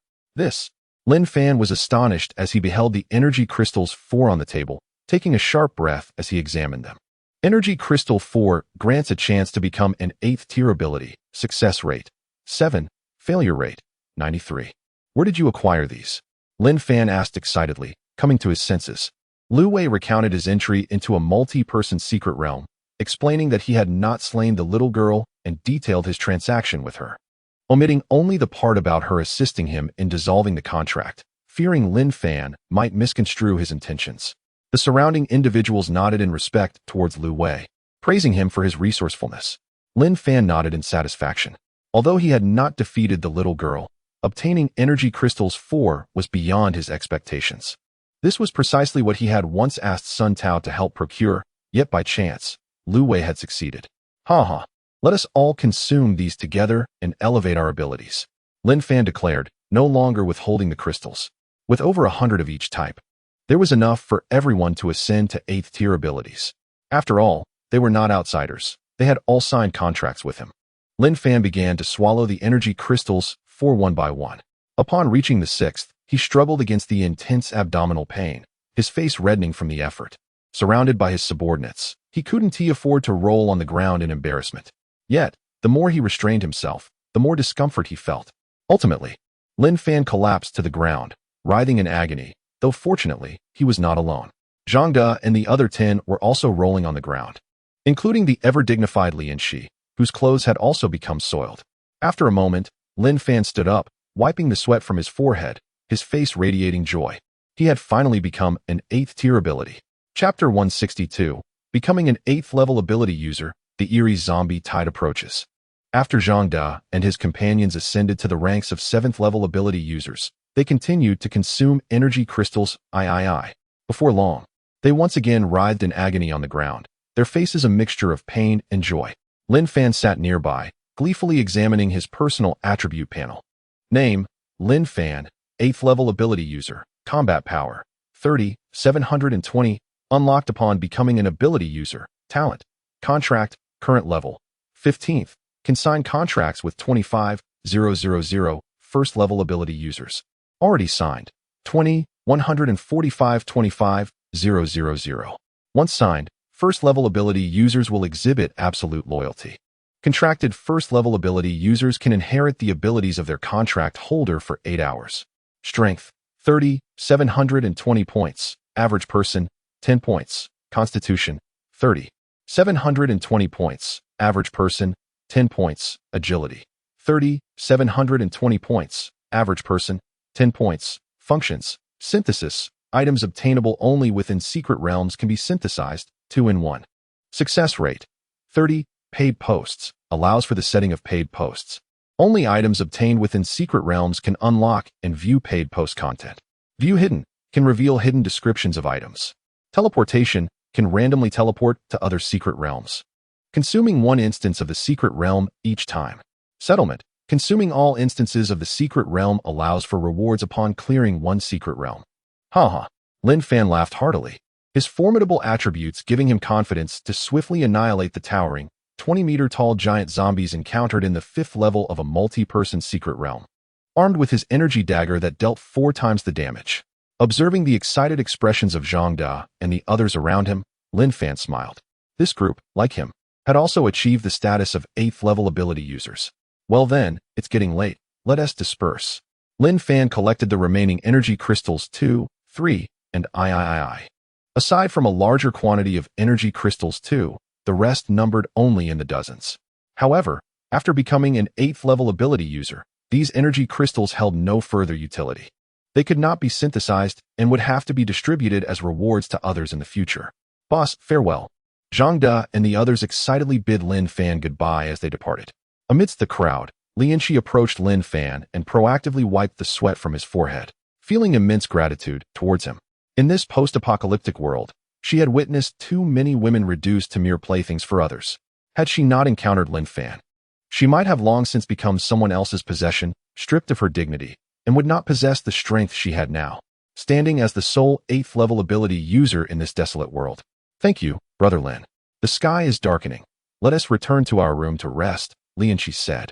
Lin Fan was astonished as he beheld the energy crystals 4 on the table, taking a sharp breath as he examined them. Energy Crystal 4 grants a chance to become an 8th tier ability, success rate 7, failure rate 93. Where did you acquire these? Lin Fan asked excitedly, coming to his senses. Lu Wei recounted his entry into a multi-person secret realm, explaining that he had not slain the little girl and detailed his transaction with her, omitting only the part about her assisting him in dissolving the contract, fearing Lin Fan might misconstrue his intentions. The surrounding individuals nodded in respect towards Lu Wei, praising him for his resourcefulness. Lin Fan nodded in satisfaction. Although he had not defeated the little girl, obtaining Energy Crystals 4 was beyond his expectations. This was precisely what he had once asked Sun Tao to help procure, yet by chance, Lu Wei had succeeded. Let us all consume these together and elevate our abilities. Lin Fan declared, no longer withholding the crystals. With over 100 of each type, there was enough for everyone to ascend to 8th tier abilities. After all, they were not outsiders. They had all signed contracts with him. Lin Fan began to swallow the energy crystals 4 one by one. Upon reaching the 6th, he struggled against the intense abdominal pain, his face reddening from the effort. Surrounded by his subordinates, he couldn't afford to roll on the ground in embarrassment. Yet, the more he restrained himself, the more discomfort he felt. Ultimately, Lin Fan collapsed to the ground, writhing in agony, though fortunately, he was not alone. Zhang De and the other 10 were also rolling on the ground, including the ever-dignified Lin Shi, whose clothes had also become soiled. After a moment, Lin Fan stood up, wiping the sweat from his forehead, his face radiating joy. He had finally become an 8th tier ability. Chapter 162, Becoming an 8th level ability user, the eerie zombie tide approaches. After Zhang De and his companions ascended to the ranks of 7th level ability users, they continued to consume energy crystals Before long, they once again writhed in agony on the ground, their faces a mixture of pain and joy. Lin Fan sat nearby, gleefully examining his personal attribute panel. Name, Lin Fan, 8th level ability user, combat power, 30, 720, unlocked upon becoming an ability user, talent, contract, current level, 15th, can sign contracts with 25,000, first level ability users. Already signed, 20, 145, 25,000. Once signed, first level ability users will exhibit absolute loyalty. Contracted first-level ability users can inherit the abilities of their contract holder for 8 hours. Strength, 30, 720 points. Average person, 10 points. Constitution, 30, 720 points. Average person, 10 points. Agility, 30, 720 points. Average person, 10 points. Functions, synthesis. Items obtainable only within secret realms can be synthesized, 2 in 1. Success rate, 30. Paid posts, allows for the setting of paid posts. Only items obtained within secret realms can unlock and view paid post content. View hidden, can reveal hidden descriptions of items. Teleportation, can randomly teleport to other secret realms, consuming one instance of the secret realm each time. Settlement, consuming all instances of the secret realm allows for rewards upon clearing one secret realm. Haha, Lin Fan laughed heartily, his formidable attributes giving him confidence to swiftly annihilate the towering, 20-meter-tall giant zombies encountered in the 5th level of a multi-person secret realm. Armed with his energy dagger that dealt 4 times the damage. Observing the excited expressions of Zhang Da and the others around him, Lin Fan smiled. This group, like him, had also achieved the status of 8th level ability users. Well then, it's getting late, let us disperse. Lin Fan collected the remaining energy crystals 2, 3, and I. Aside from a larger quantity of energy crystals 2, the rest numbered only in the dozens. However, after becoming an 8th level ability user, these energy crystals held no further utility. They could not be synthesized and would have to be distributed as rewards to others in the future. Boss, farewell. Zhang Da and the others excitedly bid Lin Fan goodbye as they departed. Amidst the crowd, Lianqi approached Lin Fan and proactively wiped the sweat from his forehead, feeling immense gratitude towards him. In this post-apocalyptic world, she had witnessed too many women reduced to mere playthings for others. Had she not encountered Lin Fan, she might have long since become someone else's possession, stripped of her dignity, and would not possess the strength she had now, standing as the sole 8th level ability user in this desolate world. Thank you, Brother Lin. The sky is darkening. Let us return to our room to rest, Lianqi said,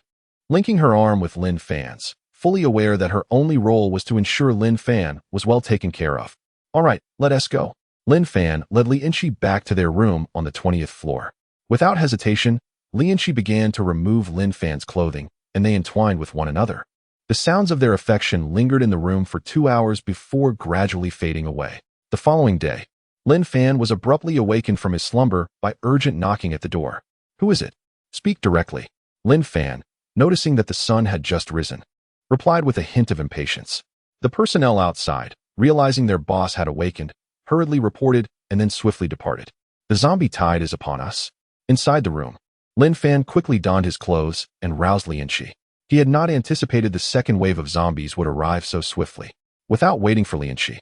linking her arm with Lin Fan's, fully aware that her only role was to ensure Lin Fan was well taken care of. All right, let us go. Lin Fan led Lianqi back to their room on the 20th floor. Without hesitation, Lianqi began to remove Lin Fan's clothing, and they entwined with one another. The sounds of their affection lingered in the room for 2 hours before gradually fading away. The following day, Lin Fan was abruptly awakened from his slumber by urgent knocking at the door. Who is it? Speak directly. Lin Fan, noticing that the sun had just risen, replied with a hint of impatience. The personnel outside, realizing their boss had awakened, hurriedly reported and then swiftly departed. The zombie tide is upon us. Inside the room, Lin Fan quickly donned his clothes and roused Lianqi. He had not anticipated the second wave of zombies would arrive so swiftly. Without waiting for Lianqi,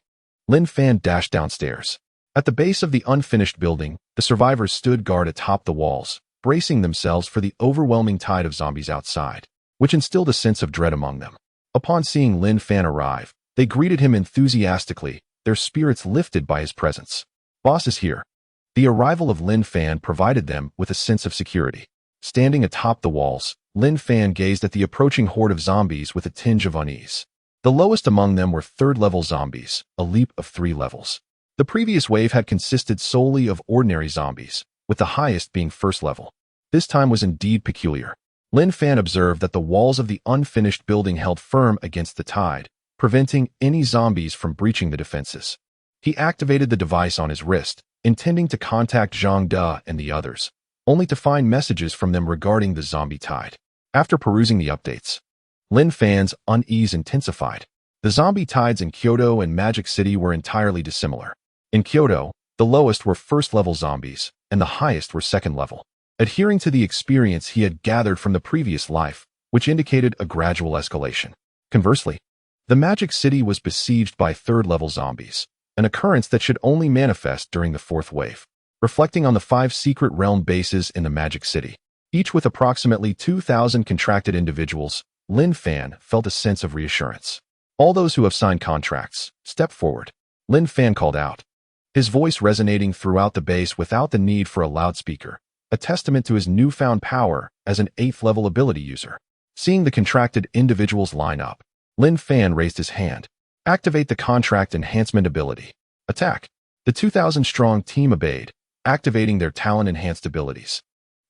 Lin Fan dashed downstairs. At the base of the unfinished building, the survivors stood guard atop the walls, bracing themselves for the overwhelming tide of zombies outside, which instilled a sense of dread among them. Upon seeing Lin Fan arrive, they greeted him enthusiastically, their spirits lifted by his presence. Boss is here. The arrival of Lin Fan provided them with a sense of security. Standing atop the walls, Lin Fan gazed at the approaching horde of zombies with a tinge of unease. The lowest among them were 3rd-level zombies, a leap of 3 levels. The previous wave had consisted solely of ordinary zombies, with the highest being 1st level. This time was indeed peculiar. Lin Fan observed that the walls of the unfinished building held firm against the tide, preventing any zombies from breaching the defenses. He activated the device on his wrist, intending to contact Zhang Da and the others, only to find messages from them regarding the zombie tide. After perusing the updates, Lin Fan's unease intensified. The zombie tides in Kyoto and Magic City were entirely dissimilar. In Kyoto, the lowest were 1st-level zombies, and the highest were 2nd level, adhering to the experience he had gathered from the previous life, which indicated a gradual escalation. Conversely, the Magic City was besieged by 3rd-level zombies, an occurrence that should only manifest during the 4th wave. Reflecting on the 5 secret realm bases in the Magic City, each with approximately 2,000 contracted individuals, Lin Fan felt a sense of reassurance. All those who have signed contracts, step forward. Lin Fan called out, his voice resonating throughout the base without the need for a loudspeaker, a testament to his newfound power as an 8th-level ability user. Seeing the contracted individuals line up, Lin Fan raised his hand. Activate the contract enhancement ability. Attack. The 2,000-strong team obeyed, activating their talent-enhanced abilities.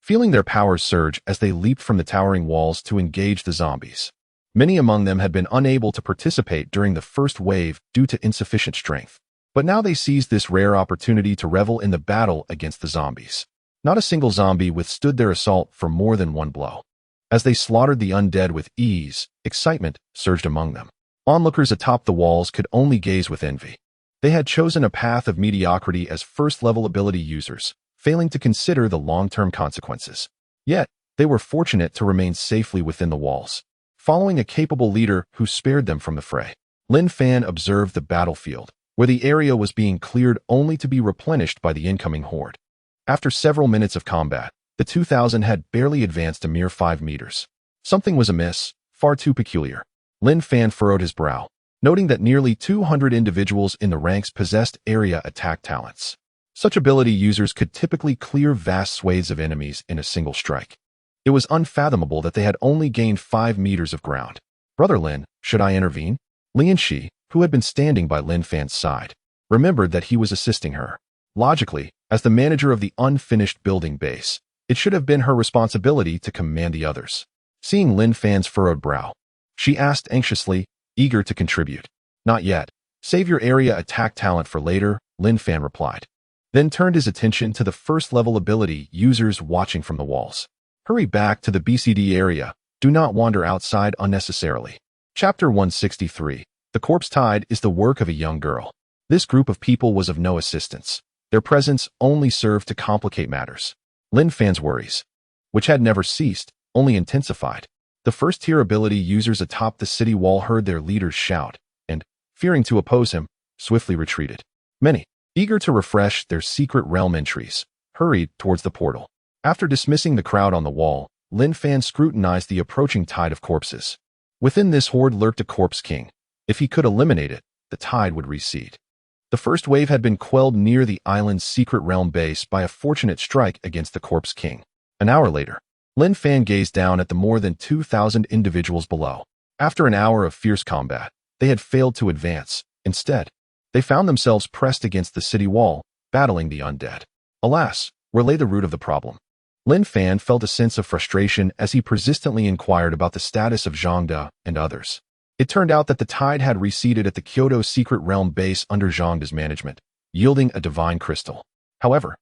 feeling their powers surge as they leaped from the towering walls to engage the zombies. Many among them had been unable to participate during the first wave due to insufficient strength. But now they seized this rare opportunity to revel in the battle against the zombies. Not a single zombie withstood their assault for more than one blow. As they slaughtered the undead with ease, excitement surged among them. Onlookers atop the walls could only gaze with envy. They had chosen a path of mediocrity as first-level ability users, failing to consider the long-term consequences. Yet, they were fortunate to remain safely within the walls, following a capable leader who spared them from the fray. Lin Fan observed the battlefield, where the area was being cleared only to be replenished by the incoming horde. After several minutes of combat, the 2,000 had barely advanced a mere 5 meters. Something was amiss, far too peculiar. Lin Fan furrowed his brow, noting that nearly 200 individuals in the ranks possessed area attack talents. Such ability users could typically clear vast swathes of enemies in a single strike. It was unfathomable that they had only gained 5 meters of ground. Brother Lin, should I intervene? Lian Shi, who had been standing by Lin Fan's side, remembered that he was assisting her. Logically, as the manager of the unfinished building base, it should have been her responsibility to command the others. Seeing Lin Fan's furrowed brow, she asked anxiously, eager to contribute. Not yet. Save your area attack talent for later, Lin Fan replied. Then turned his attention to the first-level ability users watching from the walls. Hurry back to the BCD area. Do not wander outside unnecessarily. Chapter 163. The corpse tide is the work of a young girl. This group of people was of no assistance. Their presence only served to complicate matters. Lin Fan's worries, which had never ceased, only intensified. The first-tier ability users atop the city wall heard their leaders shout, and, fearing to oppose him, swiftly retreated. Many, eager to refresh their secret realm entries, hurried towards the portal. After dismissing the crowd on the wall, Lin Fan scrutinized the approaching tide of corpses. Within this horde lurked a corpse king. If he could eliminate it, the tide would recede. The first wave had been quelled near the island's secret realm base by a fortunate strike against the corpse king. An hour later, Lin Fan gazed down at the more than 2,000 individuals below. After an hour of fierce combat, they had failed to advance. Instead, they found themselves pressed against the city wall, battling the undead. Alas, where lay the root of the problem? Lin Fan felt a sense of frustration as he persistently inquired about the status of Zhangde and others. It turned out that the tide had receded at the Kyoto secret realm base under Zhangde's management, yielding a divine crystal. However,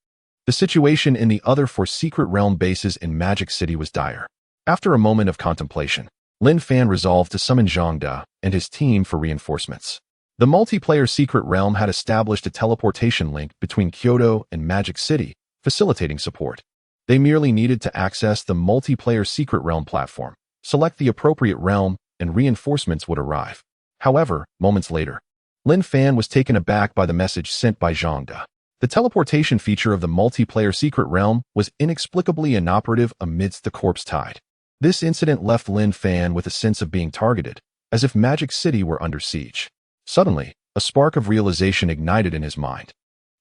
the situation in the other 4 secret realm bases in Magic City was dire. After a moment of contemplation, Lin Fan resolved to summon Zhangde and his team for reinforcements. The multiplayer secret realm had established a teleportation link between Kyoto and Magic City, facilitating support. They merely needed to access the multiplayer secret realm platform, select the appropriate realm, and reinforcements would arrive. However, moments later, Lin Fan was taken aback by the message sent by Zhangde. The teleportation feature of the multiplayer secret realm was inexplicably inoperative amidst the corpse tide. This incident left Lin Fan with a sense of being targeted, as if Magic City were under siege. Suddenly, a spark of realization ignited in his mind.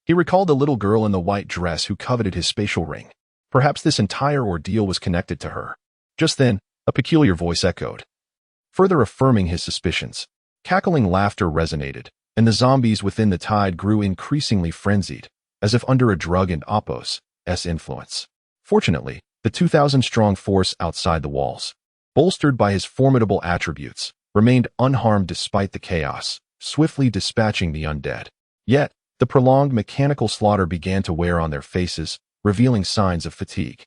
He recalled the little girl in the white dress who coveted his spatial ring. Perhaps this entire ordeal was connected to her. Just then, a peculiar voice echoed, further affirming his suspicions. Cackling laughter resonated, and the zombies within the tide grew increasingly frenzied, as if under a drug and Oppo's influence. Fortunately, the 2,000-strong force outside the walls, bolstered by his formidable attributes, remained unharmed despite the chaos, swiftly dispatching the undead. Yet, the prolonged mechanical slaughter began to wear on their faces, revealing signs of fatigue.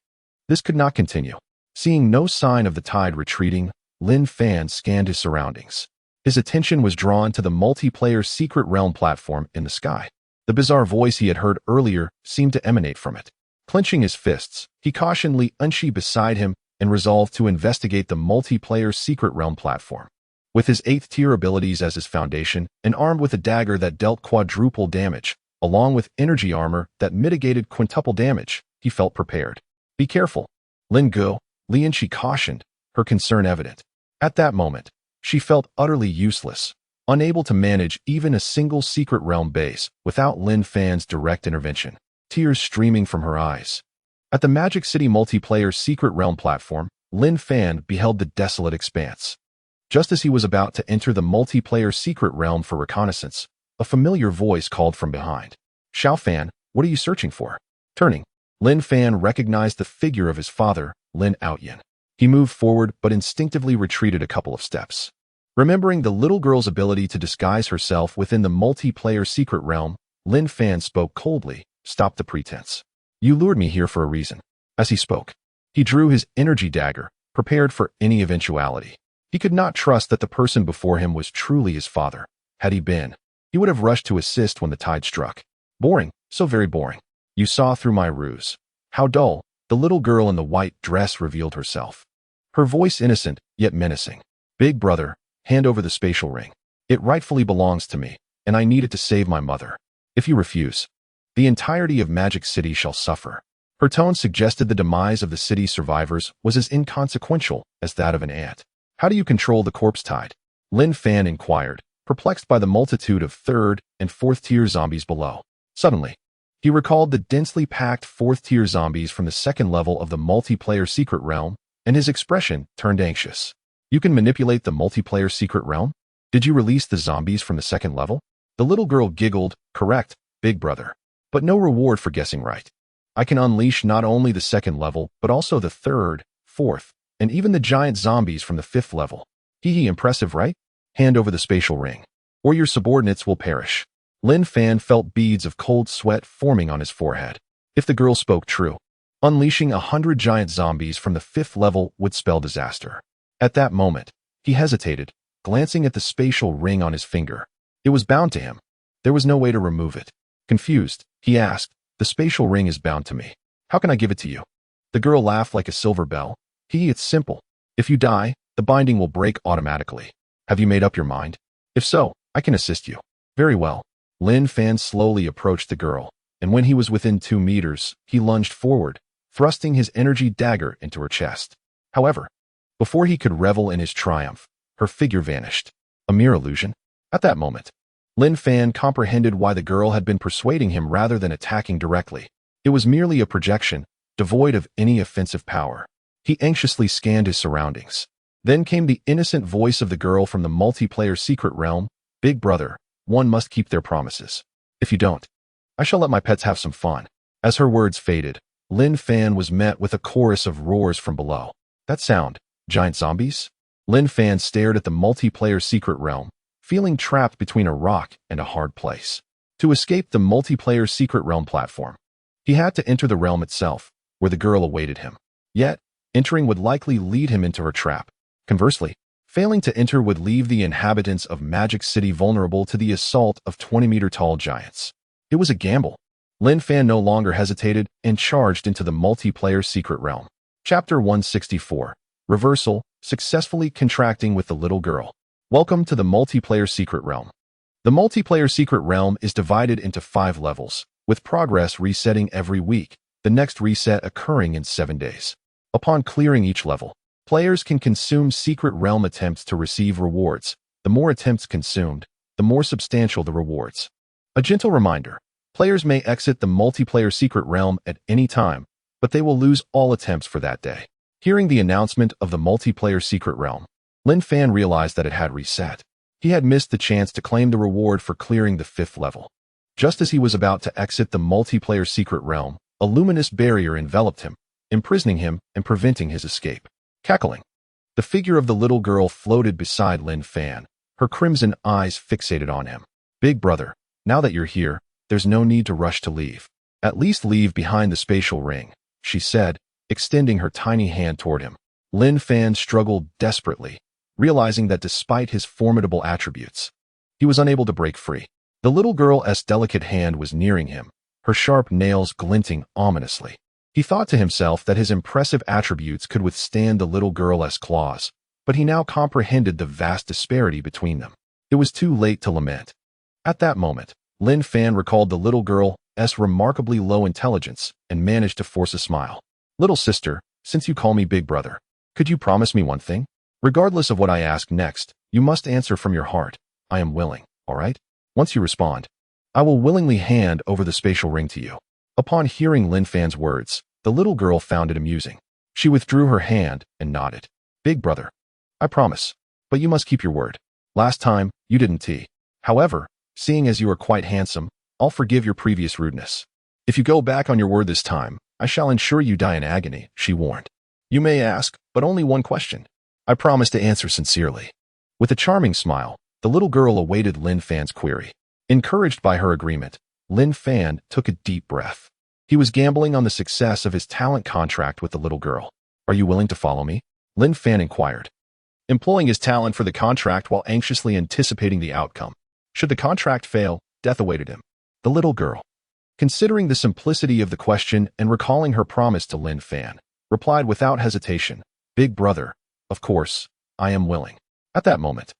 This could not continue. Seeing no sign of the tide retreating, Lin Fan scanned his surroundings. His attention was drawn to the multiplayer secret realm platform in the sky. The bizarre voice he had heard earlier seemed to emanate from it. Clenching his fists, he cautioned Li Unshi beside him and resolved to investigate the multiplayer secret realm platform. With his 8th-tier abilities as his foundation, and armed with a dagger that dealt quadruple damage, along with energy armor that mitigated quintuple damage, he felt prepared. Be careful, Lin Go, Li Unshi cautioned, her concern evident. At that moment, she felt utterly useless, unable to manage even a single secret realm base without Lin Fan's direct intervention, tears streaming from her eyes. At the Magic City multiplayer secret realm platform, Lin Fan beheld the desolate expanse. Just as he was about to enter the multiplayer secret realm for reconnaissance, a familiar voice called from behind. Xiao Fan, what are you searching for? Turning, Lin Fan recognized the figure of his father, Lin Outyin. He moved forward but instinctively retreated a couple of steps. Remembering the little girl's ability to disguise herself within the multiplayer secret realm, Lin Fan spoke coldly, "Stop the pretense. You lured me here for a reason." As he spoke, he drew his energy dagger, prepared for any eventuality. He could not trust that the person before him was truly his father. Had he been, he would have rushed to assist when the tide struck. Boring, so very boring. You saw through my ruse. How dull. The little girl in the white dress revealed herself. Her voice innocent, yet menacing. "Big brother, hand over the spatial ring. It rightfully belongs to me, and I need it to save my mother. If you refuse, the entirety of Magic City shall suffer." Her tone suggested the demise of the city's survivors was as inconsequential as that of an ant. "How do you control the corpse tide?" Lin Fan inquired, perplexed by the multitude of third and fourth-tier zombies below. Suddenly, he recalled the densely packed fourth-tier zombies from the second level of the multiplayer secret realm, and his expression turned anxious. "You can manipulate the multiplayer secret realm? Did you release the zombies from the second level?" The little girl giggled. "Correct, big brother. But no reward for guessing right. I can unleash not only the second level, but also the third, fourth, and even the giant zombies from the fifth level. Hee, impressive, right? Hand over the spatial ring, or your subordinates will perish." Lin Fan felt beads of cold sweat forming on his forehead. If the girl spoke true, unleashing 100 giant zombies from the fifth level would spell disaster. At that moment, he hesitated, glancing at the spatial ring on his finger. It was bound to him. There was no way to remove it. Confused, he asked, "The spatial ring is bound to me. How can I give it to you?" The girl laughed like a silver bell. It's simple. If you die, the binding will break automatically. Have you made up your mind? If so, I can assist you." "Very well." Lin Fan slowly approached the girl, and when he was within 2 meters, he lunged forward, thrusting his energy dagger into her chest. However, before he could revel in his triumph, her figure vanished. A mere illusion? At that moment, Lin Fan comprehended why the girl had been persuading him rather than attacking directly. It was merely a projection, devoid of any offensive power. He anxiously scanned his surroundings. Then came the innocent voice of the girl from the multiplayer secret realm. "Big brother, one must keep their promises. If you don't, I shall let my pets have some fun." As her words faded, Lin Fan was met with a chorus of roars from below. That sound, giant zombies? Lin Fan stared at the multiplayer secret realm, feeling trapped between a rock and a hard place. To escape the multiplayer secret realm platform, he had to enter the realm itself, where the girl awaited him. Yet, entering would likely lead him into her trap. Conversely, failing to enter would leave the inhabitants of Magic City vulnerable to the assault of 20-meter-tall giants. It was a gamble. Lin Fan no longer hesitated and charged into the multiplayer secret realm. Chapter 164. Reversal, successfully contracting with the little girl. Welcome to the multiplayer secret realm. The multiplayer secret realm is divided into 5 levels, with progress resetting every week, the next reset occurring in 7 days. Upon clearing each level, players can consume secret realm attempts to receive rewards. The more attempts consumed, the more substantial the rewards. A gentle reminder, players may exit the multiplayer secret realm at any time, but they will lose all attempts for that day. Hearing the announcement of the multiplayer secret realm, Lin Fan realized that it had reset. He had missed the chance to claim the reward for clearing the 5th level. Just as he was about to exit the multiplayer secret realm, a luminous barrier enveloped him, imprisoning him and preventing his escape. Cackling, the figure of the little girl floated beside Lin Fan, her crimson eyes fixated on him. "Big brother, now that you're here, there's no need to rush to leave. At least leave behind the spatial ring," she said, extending her tiny hand toward him. Lin Fan struggled desperately, realizing that despite his formidable attributes, he was unable to break free. The little girl's delicate hand was nearing him, her sharp nails glinting ominously. He thought to himself that his impressive attributes could withstand the little girl's claws, but he now comprehended the vast disparity between them. It was too late to lament. At that moment, Lin Fan recalled the little girl's remarkably low intelligence and managed to force a smile. "Little sister, since you call me big brother, could you promise me one thing? Regardless of what I ask next, you must answer from your heart. I am willing, all right? Once you respond, I will willingly hand over the spatial ring to you." Upon hearing Lin Fan's words, the little girl found it amusing. She withdrew her hand and nodded. "Big brother, I promise, but you must keep your word. Last time, you didn't tea. However, seeing as you are quite handsome, I'll forgive your previous rudeness. If you go back on your word this time, I shall ensure you die in agony, she warned. You may ask, but only one question. I promise to answer sincerely. With a charming smile, the little girl awaited Lin Fan's query. Encouraged by her agreement, Lin Fan took a deep breath. He was gambling on the success of his talent contract with the little girl. Are you willing to follow me? Lin Fan inquired, employing his talent for the contract while anxiously anticipating the outcome. Should the contract fail, death awaited him. The little girl, considering the simplicity of the question and recalling her promise to Lin Fan, replied without hesitation, Big brother, of course, I am willing. At that moment,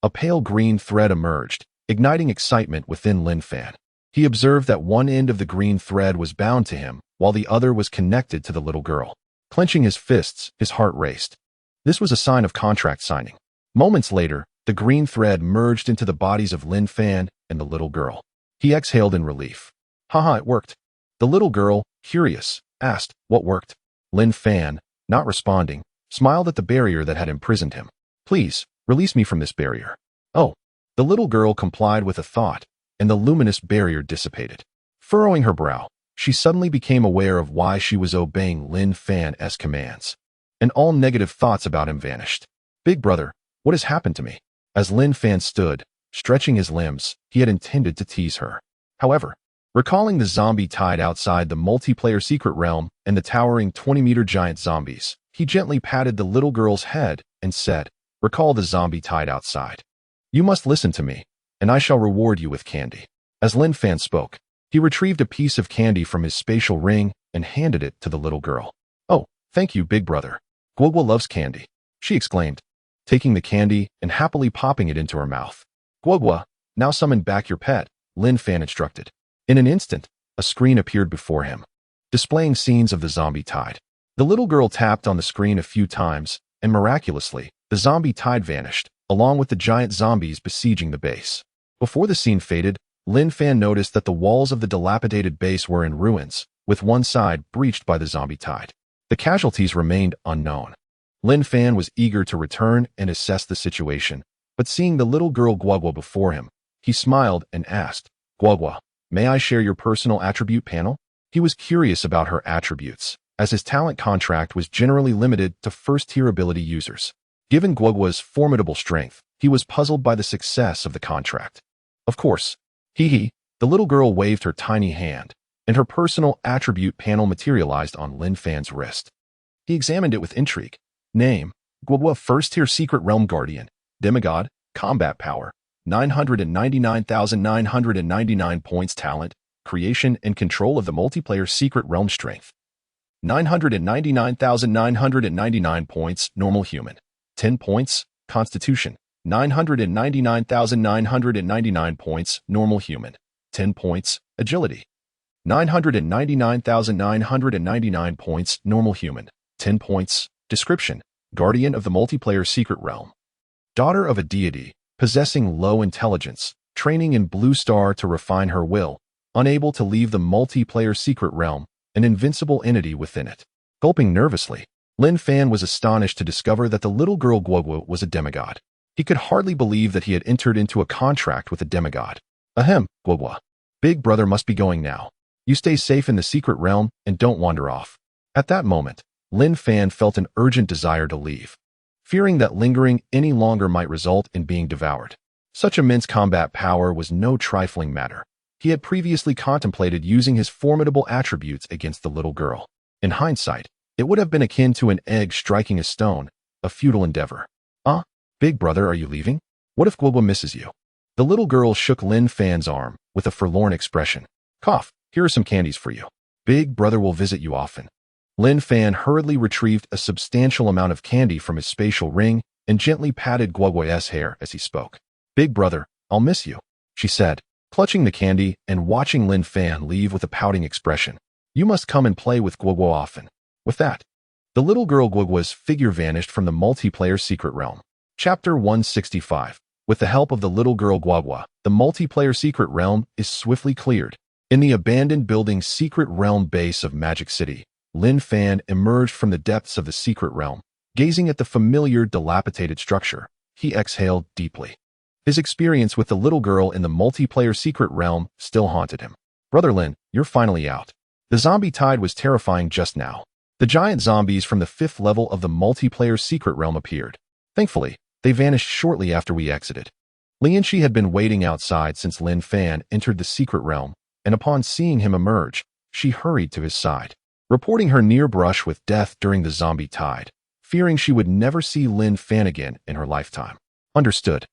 a pale green thread emerged, igniting excitement within Lin Fan. He observed that one end of the green thread was bound to him, while the other was connected to the little girl. Clenching his fists, his heart raced. This was a sign of contract signing. Moments later, the green thread merged into the bodies of Lin Fan and the little girl. He exhaled in relief. Haha, it worked. The little girl, curious, asked, what worked? Lin Fan, not responding, smiled at the barrier that had imprisoned him. Please, release me from this barrier. Oh. The little girl complied with a thought, and the luminous barrier dissipated. Furrowing her brow, she suddenly became aware of why she was obeying Lin Fan's commands, and all negative thoughts about him vanished. Big brother, what has happened to me? As Lin Fan stood, stretching his limbs, he had intended to tease her. However, recalling the zombie tide outside the multiplayer secret realm and the towering 20-meter giant zombies, he gently patted the little girl's head and said, recall the zombie tide outside. You must listen to me, and I shall reward you with candy. As Lin Fan spoke, he retrieved a piece of candy from his spatial ring and handed it to the little girl. Oh, thank you, big brother. Guogua loves candy, she exclaimed, taking the candy and happily popping it into her mouth. Guogua, now summon back your pet, Lin Fan instructed. In an instant, a screen appeared before him, displaying scenes of the zombie tide. The little girl tapped on the screen a few times, and miraculously, the zombie tide vanished, along with the giant zombies besieging the base. Before the scene faded, Lin Fan noticed that the walls of the dilapidated base were in ruins, with one side breached by the zombie tide. The casualties remained unknown. Lin Fan was eager to return and assess the situation, but seeing the little girl Guogua before him, he smiled and asked, Guogua, may I share your personal attribute panel? He was curious about her attributes, as his talent contract was generally limited to first-tier ability users. Given Guogua's formidable strength, he was puzzled by the success of the contract. Of course, the little girl waved her tiny hand, and her personal attribute panel materialized on Lin Fan's wrist. He examined it with intrigue. Name, Guogua First-Tier Secret Realm Guardian, Demigod, Combat Power, 999,999 points Talent, Creation and Control of the Multiplayer Secret Realm Strength, 999,999 points Normal Human, 10 points Constitution, 999,999 points Normal Human, 10 points Agility, 999,999 points Normal Human, 10 points Description, Guardian of the Multiplayer Secret Realm. Daughter of a deity, possessing low intelligence, training in Blue Star to refine her will, unable to leave the multiplayer secret realm, an invincible entity within it. Gulping nervously, Lin Fan was astonished to discover that the little girl Guogua was a demigod. He could hardly believe that he had entered into a contract with a demigod. Ahem, Guogua. Big brother must be going now. You stay safe in the secret realm and don't wander off. At that moment, Lin Fan felt an urgent desire to leave, fearing that lingering any longer might result in being devoured. Such immense combat power was no trifling matter. He had previously contemplated using his formidable attributes against the little girl. In hindsight, it would have been akin to an egg striking a stone, a futile endeavor. Big brother, are you leaving? What if Guogua misses you? The little girl shook Lin Fan's arm with a forlorn expression. Cough, here are some candies for you. Big brother will visit you often. Lin Fan hurriedly retrieved a substantial amount of candy from his spatial ring and gently patted Guogua's hair as he spoke. Big brother, I'll miss you, she said, clutching the candy and watching Lin Fan leave with a pouting expression. You must come and play with Guogua often. With that, the little girl Guogua's figure vanished from the multiplayer secret realm. Chapter 165. With the help of the little girl Guogua, the multiplayer secret realm is swiftly cleared. In the abandoned building secret realm base of Magic City, Lin Fan emerged from the depths of the secret realm. Gazing at the familiar, dilapidated structure, he exhaled deeply. His experience with the little girl in the multiplayer secret realm still haunted him. Brother Lin, you're finally out. The zombie tide was terrifying just now. The giant zombies from the 5th level of the multiplayer secret realm appeared. Thankfully, they vanished shortly after we exited. Lin Fan had been waiting outside since Lin Fan entered the secret realm, and upon seeing him emerge, she hurried to his side, reporting her near brush with death during the zombie tide, fearing she would never see Lin Fan again in her lifetime. Understood.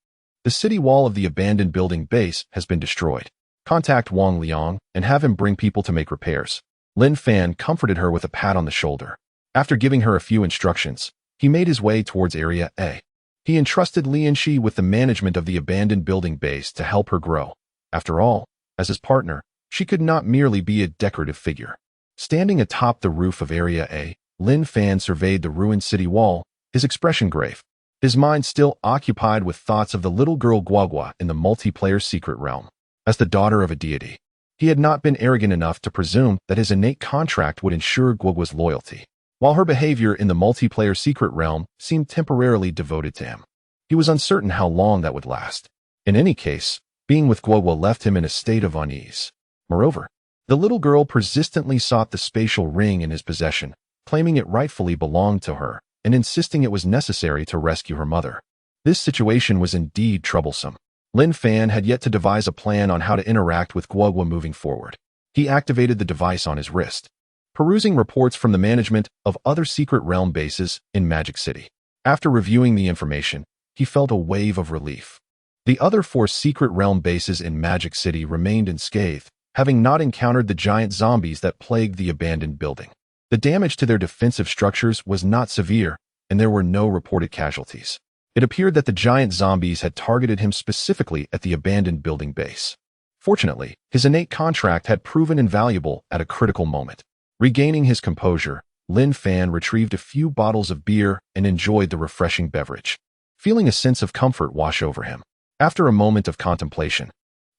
The city wall of the abandoned building base has been destroyed. Contact Wang Liang and have him bring people to make repairs. Lin Fan comforted her with a pat on the shoulder. After giving her a few instructions, he made his way towards Area A. He entrusted Lin Fan with the management of the abandoned building base to help her grow. After all, as his partner, she could not merely be a decorative figure. Standing atop the roof of Area A, Lin Fan surveyed the ruined city wall, his expression grave, his mind still occupied with thoughts of the little girl Guagua in the multiplayer secret realm. As the daughter of a deity, he had not been arrogant enough to presume that his innate contract would ensure Guagua's loyalty. While her behavior in the multiplayer secret realm seemed temporarily devoted to him, he was uncertain how long that would last. In any case, being with Guagua left him in a state of unease. Moreover, the little girl persistently sought the spatial ring in his possession, claiming it rightfully belonged to her, and insisting it was necessary to rescue her mother. This situation was indeed troublesome. Lin Fan had yet to devise a plan on how to interact with Guagua moving forward. He activated the device on his wrist, perusing reports from the management of other secret realm bases in Magic City. After reviewing the information, he felt a wave of relief. The other 4 secret realm bases in Magic City remained unscathed, having not encountered the giant zombies that plagued the abandoned building. The damage to their defensive structures was not severe, and there were no reported casualties. It appeared that the giant zombies had targeted him specifically at the abandoned building base. Fortunately, his innate contract had proven invaluable at a critical moment. Regaining his composure, Lin Fan retrieved a few bottles of beer and enjoyed the refreshing beverage, feeling a sense of comfort wash over him. After a moment of contemplation,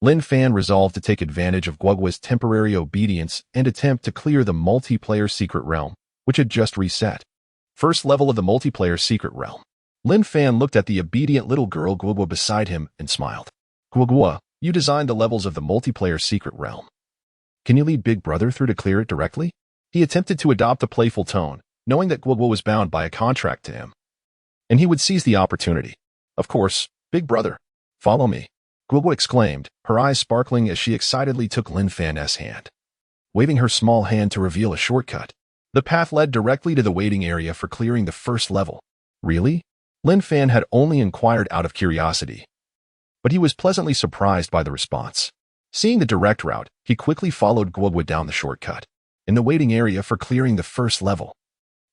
Lin Fan resolved to take advantage of Guagua's temporary obedience and attempt to clear the multiplayer secret realm, which had just reset. First level of the multiplayer secret realm. Lin Fan looked at the obedient little girl Guagua beside him and smiled. Guagua, you designed the levels of the multiplayer secret realm. Can you lead Big Brother through to clear it directly? He attempted to adopt a playful tone, knowing that Guagua was bound by a contract to him, and he would seize the opportunity. Of course, Big Brother. Follow me, Guagua exclaimed, her eyes sparkling as she excitedly took Lin Fan's hand. Waving her small hand to reveal a shortcut, the path led directly to the waiting area for clearing the first level. Really? Lin Fan had only inquired out of curiosity, but he was pleasantly surprised by the response. Seeing the direct route, he quickly followed Guagua down the shortcut. In the waiting area for clearing the first level,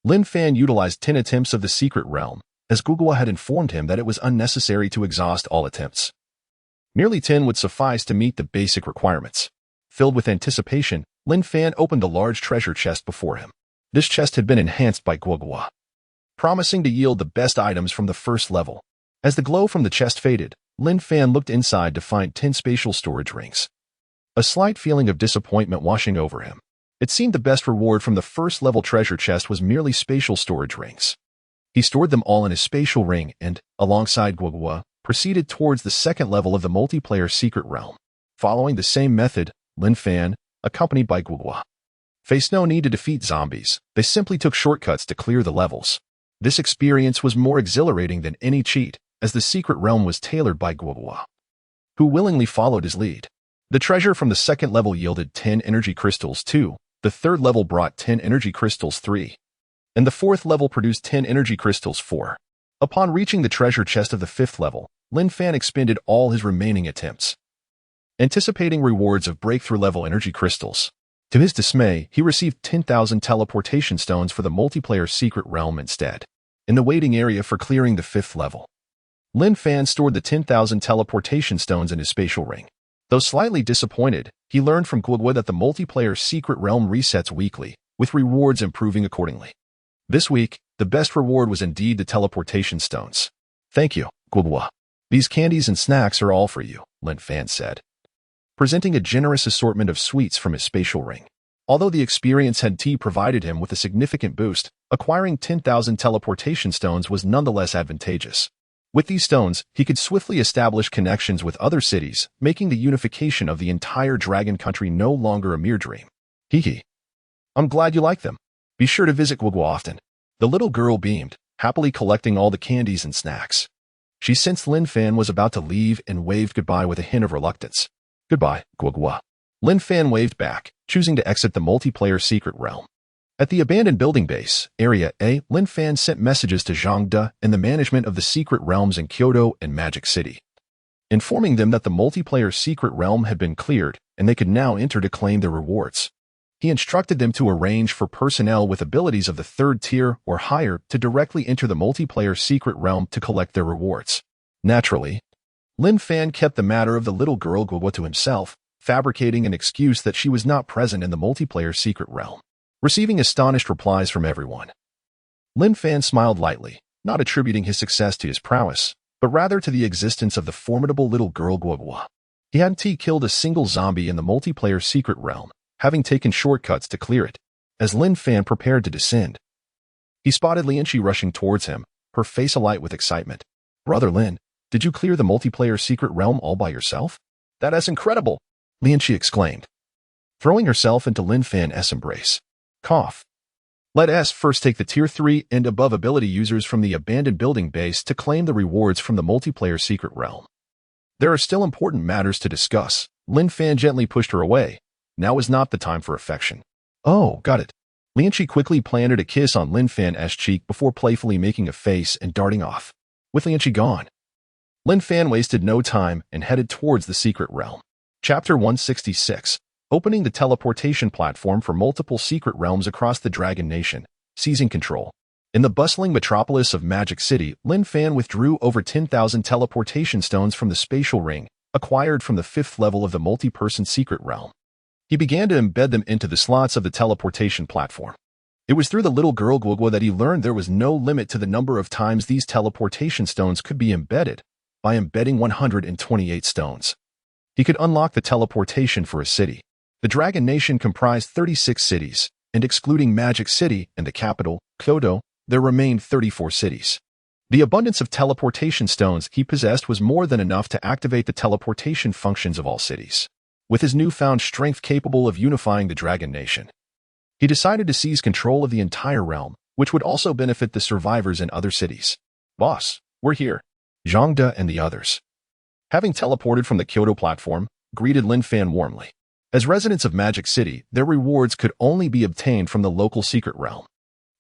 Lin Fan utilized 10 attempts of the secret realm, as Guagua had informed him that it was unnecessary to exhaust all attempts. Merely 10 would suffice to meet the basic requirements. Filled with anticipation, Lin Fan opened a large treasure chest before him. This chest had been enhanced by Guagua, promising to yield the best items from the first level. As the glow from the chest faded, Lin Fan looked inside to find 10 spatial storage rings. A slight feeling of disappointment washing over him. It seemed the best reward from the first level treasure chest was merely spatial storage rings. He stored them all in his spatial ring and, alongside Guagua, proceeded towards the second level of the multiplayer secret realm. Following the same method, Lin Fan, accompanied by Guagua, faced no need to defeat zombies. They simply took shortcuts to clear the levels. This experience was more exhilarating than any cheat, as the secret realm was tailored by Guagua, who willingly followed his lead. The treasure from the second level yielded 10 energy crystals 2, the third level brought 10 energy crystals 3, and the fourth level produced 10 energy crystals 4. Upon reaching the treasure chest of the 5th level, Lin Fan expended all his remaining attempts, anticipating rewards of breakthrough level energy crystals. To his dismay, he received 10,000 teleportation stones for the multiplayer secret realm instead. In the waiting area for clearing the 5th level, Lin Fan stored the 10,000 teleportation stones in his spatial ring. Though slightly disappointed, he learned from Guagua that the multiplayer secret realm resets weekly, with rewards improving accordingly. This week, the best reward was indeed the teleportation stones. Thank you, Guagua. These candies and snacks are all for you, Lin Fan said, presenting a generous assortment of sweets from his spatial ring. Although the experience had provided him with a significant boost, acquiring 10,000 teleportation stones was nonetheless advantageous. With these stones, he could swiftly establish connections with other cities, making the unification of the entire Dragon Country no longer a mere dream. Hee. I'm glad you like them. Be sure to visit Guagua often. The little girl beamed, happily collecting all the candies and snacks. She sensed Lin Fan was about to leave and waved goodbye with a hint of reluctance. Goodbye, Guagua. Lin Fan waved back, choosing to exit the multiplayer secret realm. At the abandoned building base, Area A, Lin Fan sent messages to Zhang De and the management of the secret realms in Kyoto and Magic City, informing them that the multiplayer secret realm had been cleared and they could now enter to claim their rewards. He instructed them to arrange for personnel with abilities of the 3rd tier or higher to directly enter the multiplayer secret realm to collect their rewards. Naturally, Lin Fan kept the matter of the little girl Guagua to himself, fabricating an excuse that she was not present in the multiplayer secret realm. Receiving astonished replies from everyone, Lin Fan smiled lightly, not attributing his success to his prowess, but rather to the existence of the formidable little girl Guagua. He hadn't killed a single zombie in the multiplayer secret realm, having taken shortcuts to clear it. As Lin Fan prepared to descend, he spotted Lianqi rushing towards him, her face alight with excitement. Brother Lin, did you clear the multiplayer secret realm all by yourself? That is incredible, Lianqi exclaimed, throwing herself into Lin Fan's embrace. Cough. Let us first take the Tier 3 and above ability users from the abandoned building base to claim the rewards from the multiplayer secret realm. There are still important matters to discuss. Lin Fan gently pushed her away. Now is not the time for affection. Oh, got it. Lianqi quickly planted a kiss on Lin Fan's cheek before playfully making a face and darting off. With Lianqi gone, Lin Fan wasted no time and headed towards the secret realm. Chapter 166. Opening the teleportation platform for multiple secret realms across the Dragon Nation, seizing control. In the bustling metropolis of Magic City, Lin Fan withdrew over 10,000 teleportation stones from the spatial ring, acquired from the 5th level of the multi-person secret realm. He began to embed them into the slots of the teleportation platform. It was through the little girl Guagua that he learned there was no limit to the number of times these teleportation stones could be embedded. By embedding 128 stones, he could unlock the teleportation for a city. The Dragon Nation comprised 36 cities, and excluding Magic City and the capital, Kyoto, there remained 34 cities. The abundance of teleportation stones he possessed was more than enough to activate the teleportation functions of all cities. With his newfound strength capable of unifying the Dragon Nation, he decided to seize control of the entire realm, which would also benefit the survivors in other cities. Boss, we're here. Zhang De and the others, having teleported from the Kyoto platform, greeted Lin Fan warmly. As residents of Magic City, their rewards could only be obtained from the local secret realm.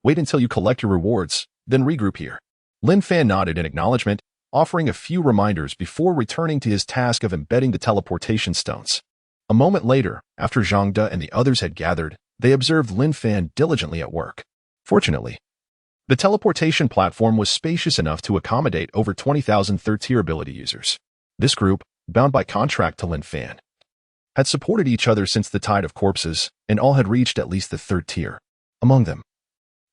Wait until you collect your rewards, then regroup here. Lin Fan nodded in acknowledgement, offering a few reminders before returning to his task of embedding the teleportation stones. A moment later, after Zhang De and the others had gathered, they observed Lin Fan diligently at work. Fortunately, the teleportation platform was spacious enough to accommodate over 20,000 third-tier ability users. This group, bound by contract to Lin Fan, had supported each other since the Tide of Corpses, and all had reached at least the 3rd tier. Among them,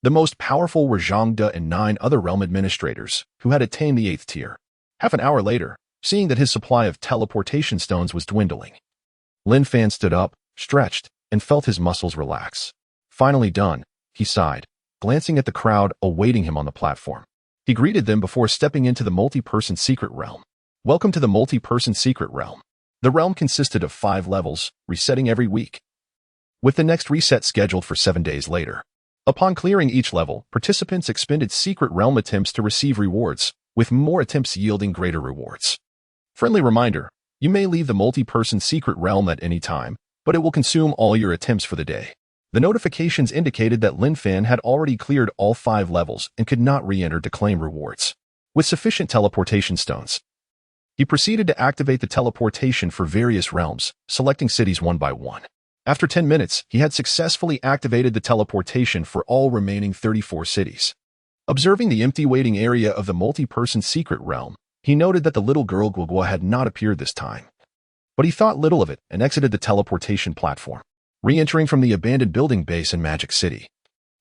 the most powerful were Zhang De and 9 other realm administrators, who had attained the 8th tier. Half an hour later, seeing that his supply of teleportation stones was dwindling, Lin Fan stood up, stretched, and felt his muscles relax. Finally done, he sighed, glancing at the crowd awaiting him on the platform. He greeted them before stepping into the multi-person secret realm. Welcome to the multi-person secret realm. The realm consisted of 5 levels, resetting every week, with the next reset scheduled for 7 days later. Upon clearing each level, participants expended secret realm attempts to receive rewards, with more attempts yielding greater rewards. Friendly reminder, you may leave the multi-person secret realm at any time, but it will consume all your attempts for the day. The notifications indicated that Lin Fan had already cleared all 5 levels and could not re-enter to claim rewards. With sufficient teleportation stones, he proceeded to activate the teleportation for various realms, selecting cities one by one. After 10 minutes, he had successfully activated the teleportation for all remaining 34 cities. Observing the empty waiting area of the multi-person secret realm, he noted that the little girl Guagua had not appeared this time. But he thought little of it and exited the teleportation platform, re-entering from the abandoned building base in Magic City.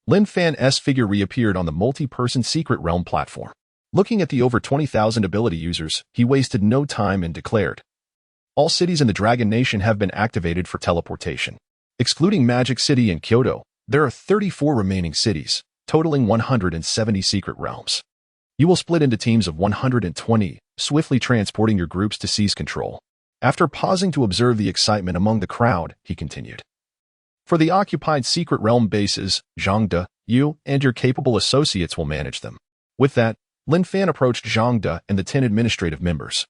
Lin Fan's figure reappeared on the multi-person secret realm platform. Looking at the over 20,000 ability users, he wasted no time and declared, all cities in the Dragon Nation have been activated for teleportation. Excluding Magic City and Kyoto, there are 34 remaining cities, totaling 170 secret realms. You will split into teams of 120, swiftly transporting your groups to seize control. After pausing to observe the excitement among the crowd, he continued, For the occupied secret realm bases, Zhang De, you and your capable associates will manage them. With that, Lin Fan approached Zhang De and the 10 administrative members,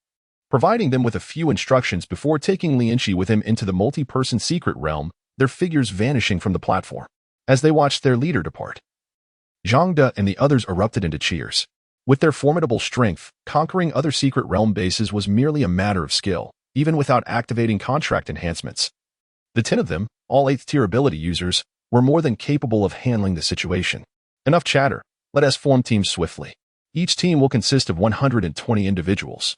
providing them with a few instructions before taking Lianqi with him into the multi-person secret realm, their figures vanishing from the platform. As they watched their leader depart, Zhang De and the others erupted into cheers. With their formidable strength, conquering other secret realm bases was merely a matter of skill, even without activating contract enhancements. The 10 of them, all 8th tier ability users, were more than capable of handling the situation. Enough chatter, let us form teams swiftly. Each team will consist of 120 individuals,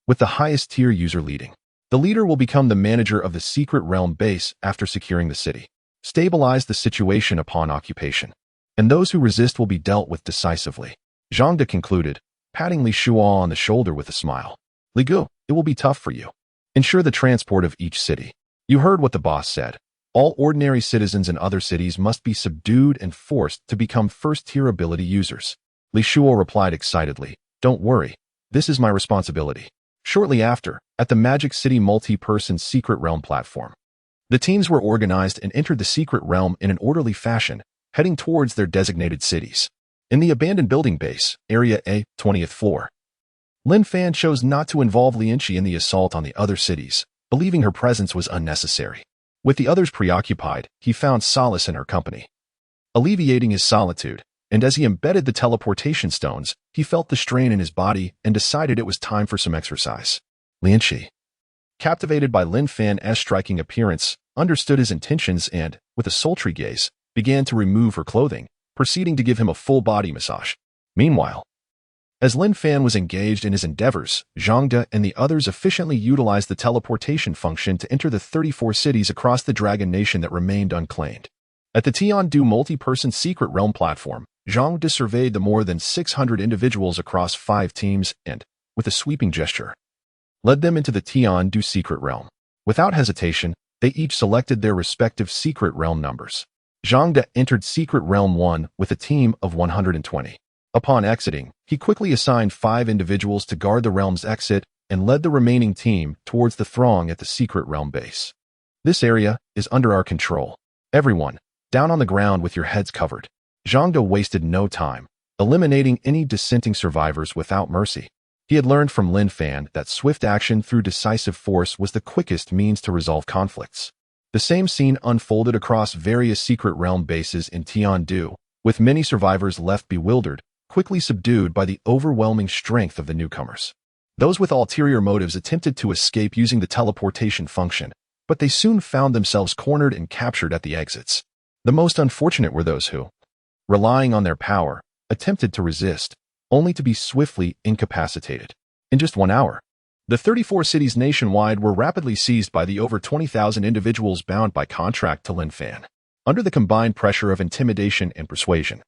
with the highest tier user leading. The leader will become the manager of the secret realm base after securing the city. Stabilize the situation upon occupation, and those who resist will be dealt with decisively. Zhang De concluded, patting Li Shuo on the shoulder with a smile. Li Gu, it will be tough for you. Ensure the transport of each city. You heard what the boss said. All ordinary citizens in other cities must be subdued and forced to become first-tier ability users. Li Shuo replied excitedly, don't worry, this is my responsibility. Shortly after, at the Magic City multi-person secret realm platform, the teams were organized and entered the secret realm in an orderly fashion, heading towards their designated cities. In the abandoned building base, Area A, 20th floor, Lin Fan chose not to involve Lianqi in the assault on the other cities, believing her presence was unnecessary. With the others preoccupied, he found solace in her company, alleviating his solitude, and as he embedded the teleportation stones, he felt the strain in his body and decided it was time for some exercise. Lianqi, captivated by Lin Fan's striking appearance, understood his intentions and, with a sultry gaze, began to remove her clothing, proceeding to give him a full body massage. Meanwhile, as Lin Fan was engaged in his endeavors, Zhang De and the others efficiently utilized the teleportation function to enter the 34 cities across the Dragon Nation that remained unclaimed. At the Tiandu multi-person secret realm platform, Zhang De surveyed the more than 600 individuals across 5 teams and, with a sweeping gesture, led them into the Tiandu secret realm. Without hesitation, they each selected their respective secret realm numbers. Zhang De entered Secret Realm 1 with a team of 120. Upon exiting, he quickly assigned 5 individuals to guard the realm's exit and led the remaining team towards the throng at the Secret Realm base. This area is under our control. Everyone, down on the ground with your heads covered. Zhang De wasted no time, eliminating any dissenting survivors without mercy. He had learned from Lin Fan that swift action through decisive force was the quickest means to resolve conflicts. The same scene unfolded across various secret realm bases in Tiandu, with many survivors left bewildered, quickly subdued by the overwhelming strength of the newcomers. Those with ulterior motives attempted to escape using the teleportation function, but they soon found themselves cornered and captured at the exits. The most unfortunate were those who, relying on their power, attempted to resist, only to be swiftly incapacitated. In just 1 hour, the 34 cities nationwide were rapidly seized by the over 20,000 individuals bound by contract to Lin Fan. Under the combined pressure of intimidation and persuasion,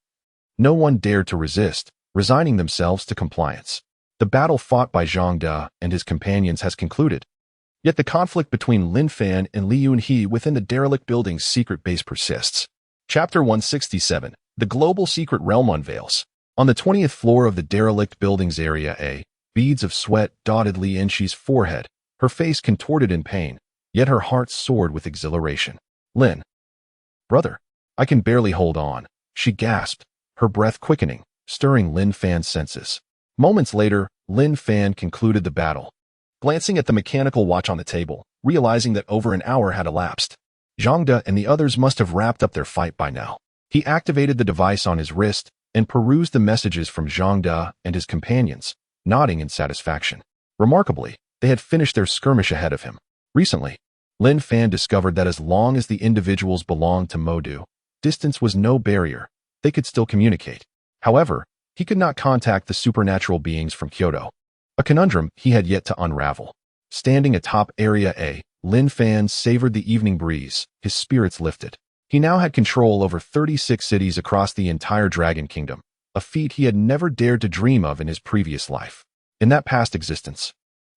no one dared to resist, resigning themselves to compliance. The battle fought by Zhang De and his companions has concluded. Yet the conflict between Lin Fan and Li Yunhe within the derelict building's secret base persists. Chapter 167. The Global Secret Realm unveils. On the 20th floor of the derelict building's Area A, beads of sweat dotted Li Yunhe's forehead, her face contorted in pain, yet her heart soared with exhilaration. Lin. Brother, I can barely hold on, she gasped, her breath quickening, stirring Lin Fan's senses. Moments later, Lin Fan concluded the battle. Glancing at the mechanical watch on the table, realizing that over an hour had elapsed, Zhang De and the others must have wrapped up their fight by now. He activated the device on his wrist and perused the messages from Zhang De and his companions, nodding in satisfaction. Remarkably, they had finished their skirmish ahead of him. Recently, Lin Fan discovered that as long as the individuals belonged to Modu, distance was no barrier. They could still communicate. However, he could not contact the supernatural beings from Kyoto, a conundrum he had yet to unravel. Standing atop Area A, Lin Fan savored the evening breeze, his spirits lifted. He now had control over 36 cities across the entire Dragon Kingdom, a feat he had never dared to dream of in his previous life. In that past existence,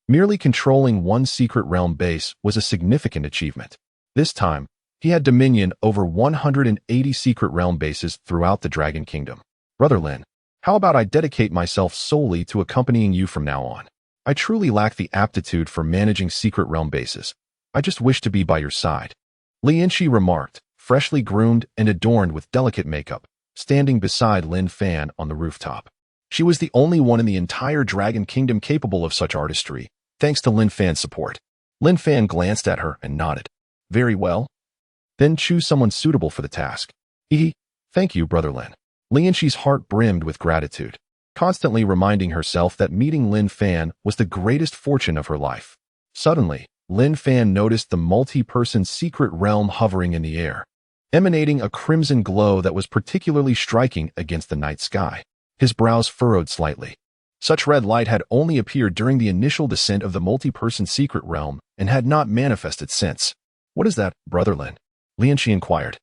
merely controlling one secret realm base was a significant achievement. This time, he had dominion over 180 secret realm bases throughout the Dragon Kingdom. Brother Lin, how about I dedicate myself solely to accompanying you from now on? I truly lack the aptitude for managing secret realm bases. I just wish to be by your side. Lianqi remarked, freshly groomed and adorned with delicate makeup, standing beside Lin Fan on the rooftop. She was the only one in the entire Dragon Kingdom capable of such artistry, thanks to Lin Fan's support. Lin Fan glanced at her and nodded. Very well. Then choose someone suitable for the task. Thank you, Brother Lin. Lianxi's heart brimmed with gratitude, constantly reminding herself that meeting Lin Fan was the greatest fortune of her life. Suddenly, Lin Fan noticed the multi-person secret realm hovering in the air, emanating a crimson glow that was particularly striking against the night sky. His brows furrowed slightly. Such red light had only appeared during the initial descent of the multi-person secret realm and had not manifested since. What is that, Brother Lin? Lianxi inquired,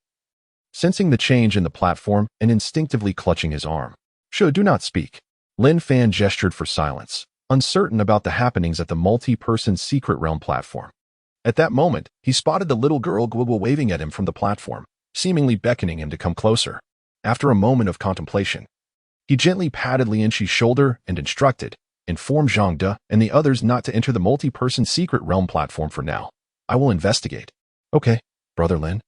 sensing the change in the platform and instinctively clutching his arm. Do not speak. Lin Fan gestured for silence, uncertain about the happenings at the multi-person secret realm platform. At that moment, he spotted the little girl Guogua waving at him from the platform, seemingly beckoning him to come closer. After a moment of contemplation, he gently patted Lianxi's shoulder and informed Zhang De and the others not to enter the multi-person secret realm platform for now. I will investigate. Okay, Brother Lin.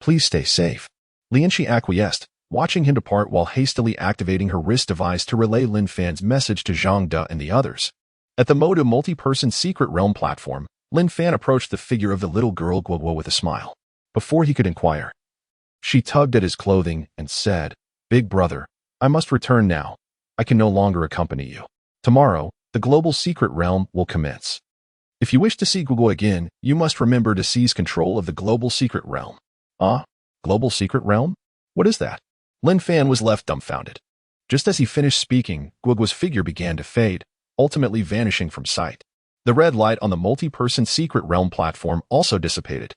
Please stay safe. Lianxi acquiesced, watching him depart while hastily activating her wrist device to relay Lin Fan's message to Zhang De and the others. At the Moda multi-person secret realm platform, Lin Fan approached the figure of the little girl Guogua with a smile. Before he could inquire, she tugged at his clothing and said, Big brother, I must return now. I can no longer accompany you. Tomorrow, the global secret realm will commence. If you wish to see Guogua again, you must remember to seize control of the global secret realm. Global secret realm? What is that? Lin Fan was left dumbfounded. Just as he finished speaking, Guogua's figure began to fade, ultimately vanishing from sight. The red light on the multi-person secret realm platform also dissipated.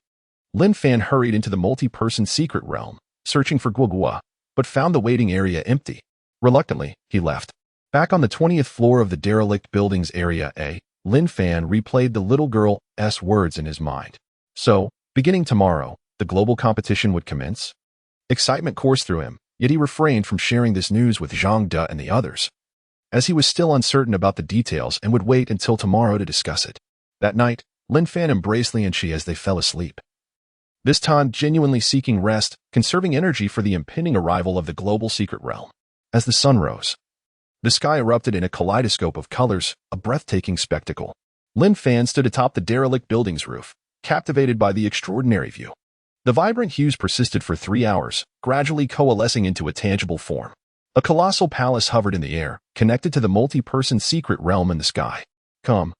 Lin Fan hurried into the multi-person secret realm, searching for Guogua, but found the waiting area empty. Reluctantly, he left. Back on the 20th floor of the derelict building's Area A, Lin Fan replayed the little girl's words in his mind. So, beginning tomorrow, the global competition would commence? Excitement coursed through him, yet he refrained from sharing this news with Zhang De and the others, as he was still uncertain about the details and would wait until tomorrow to discuss it. That night, Lin Fan embraced Lianxi as they fell asleep, this time genuinely seeking rest, conserving energy for the impending arrival of the global secret realm. As the sun rose, the sky erupted in a kaleidoscope of colors, a breathtaking spectacle. Lin Fan stood atop the derelict building's roof, captivated by the extraordinary view. The vibrant hues persisted for 3 hours, gradually coalescing into a tangible form. A colossal palace hovered in the air, connected to the multi-person secret realm in the sky. Come,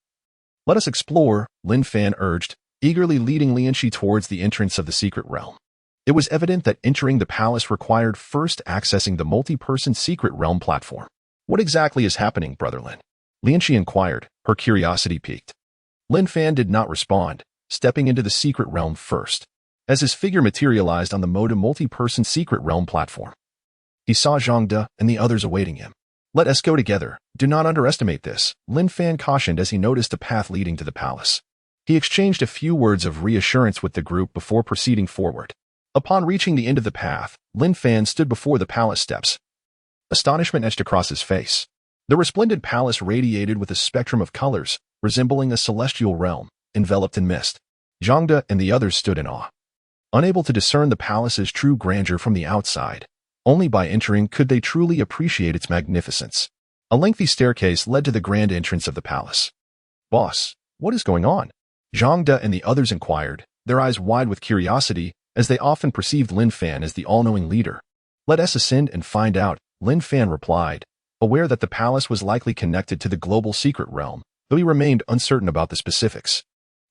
let us explore, Lin Fan urged, eagerly leading Lianxi towards the entrance of the secret realm. It was evident that entering the palace required first accessing the multi-person secret realm platform. What exactly is happening, Brother Lin? Lianxi inquired, her curiosity piqued. Lin Fan did not respond, stepping into the secret realm first. As his figure materialized on the Moda multi-person secret realm platform, he saw Zhang De and the others awaiting him. Let us go together. Do not underestimate this, Lin Fan cautioned as he noticed a path leading to the palace. He exchanged a few words of reassurance with the group before proceeding forward. Upon reaching the end of the path, Lin Fan stood before the palace steps. Astonishment etched across his face. The resplendent palace radiated with a spectrum of colors, resembling a celestial realm, enveloped in mist. Zhang De and the others stood in awe, unable to discern the palace's true grandeur from the outside. Only by entering could they truly appreciate its magnificence. A lengthy staircase led to the grand entrance of the palace. Boss, what is going on? Zhang De and the others inquired, their eyes wide with curiosity, as they often perceived Lin Fan as the all-knowing leader. Let us ascend and find out, Lin Fan replied, aware that the palace was likely connected to the global secret realm, though he remained uncertain about the specifics.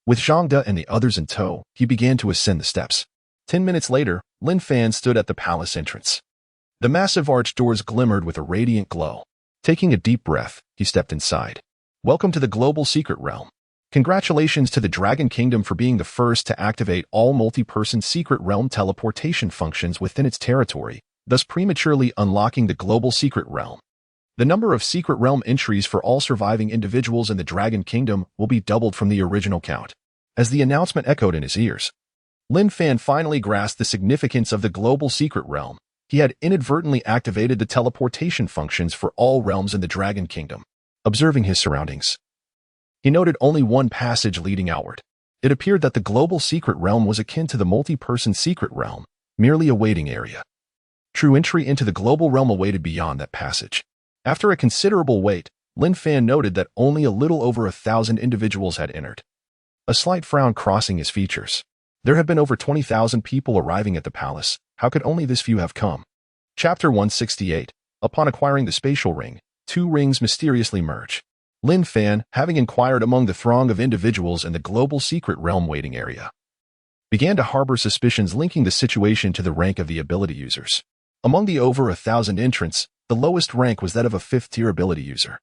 With Zhang De and the others in tow, he began to ascend the steps. 10 minutes later, Lin Fan stood at the palace entrance. The massive arched doors glimmered with a radiant glow. Taking a deep breath, he stepped inside. Welcome to the global secret realm. Congratulations to the Dragon Kingdom for being the first to activate all multi-person secret realm teleportation functions within its territory, thus prematurely unlocking the global secret realm. The number of secret realm entries for all surviving individuals in the Dragon Kingdom will be doubled from the original count. As the announcement echoed in his ears, Lin Fan finally grasped the significance of the global secret realm. He had inadvertently activated the teleportation functions for all realms in the Dragon Kingdom. Observing his surroundings, he noted only one passage leading outward. It appeared that the global secret realm was akin to the multi-person secret realm, merely a waiting area. True entry into the global realm awaited beyond that passage. After a considerable wait, Lin Fan noted that only a little over 1,000 individuals had entered. A slight frown crossing his features. There have been over 20,000 people arriving at the palace. How could only this few have come? Chapter 168. Upon acquiring the spatial ring, 2 rings mysteriously merge. Lin Fan, having inquired among the throng of individuals in the global secret realm waiting area, began to harbor suspicions linking the situation to the rank of the ability users. Among the over 1,000 entrants, the lowest rank was that of a 5th-tier ability user,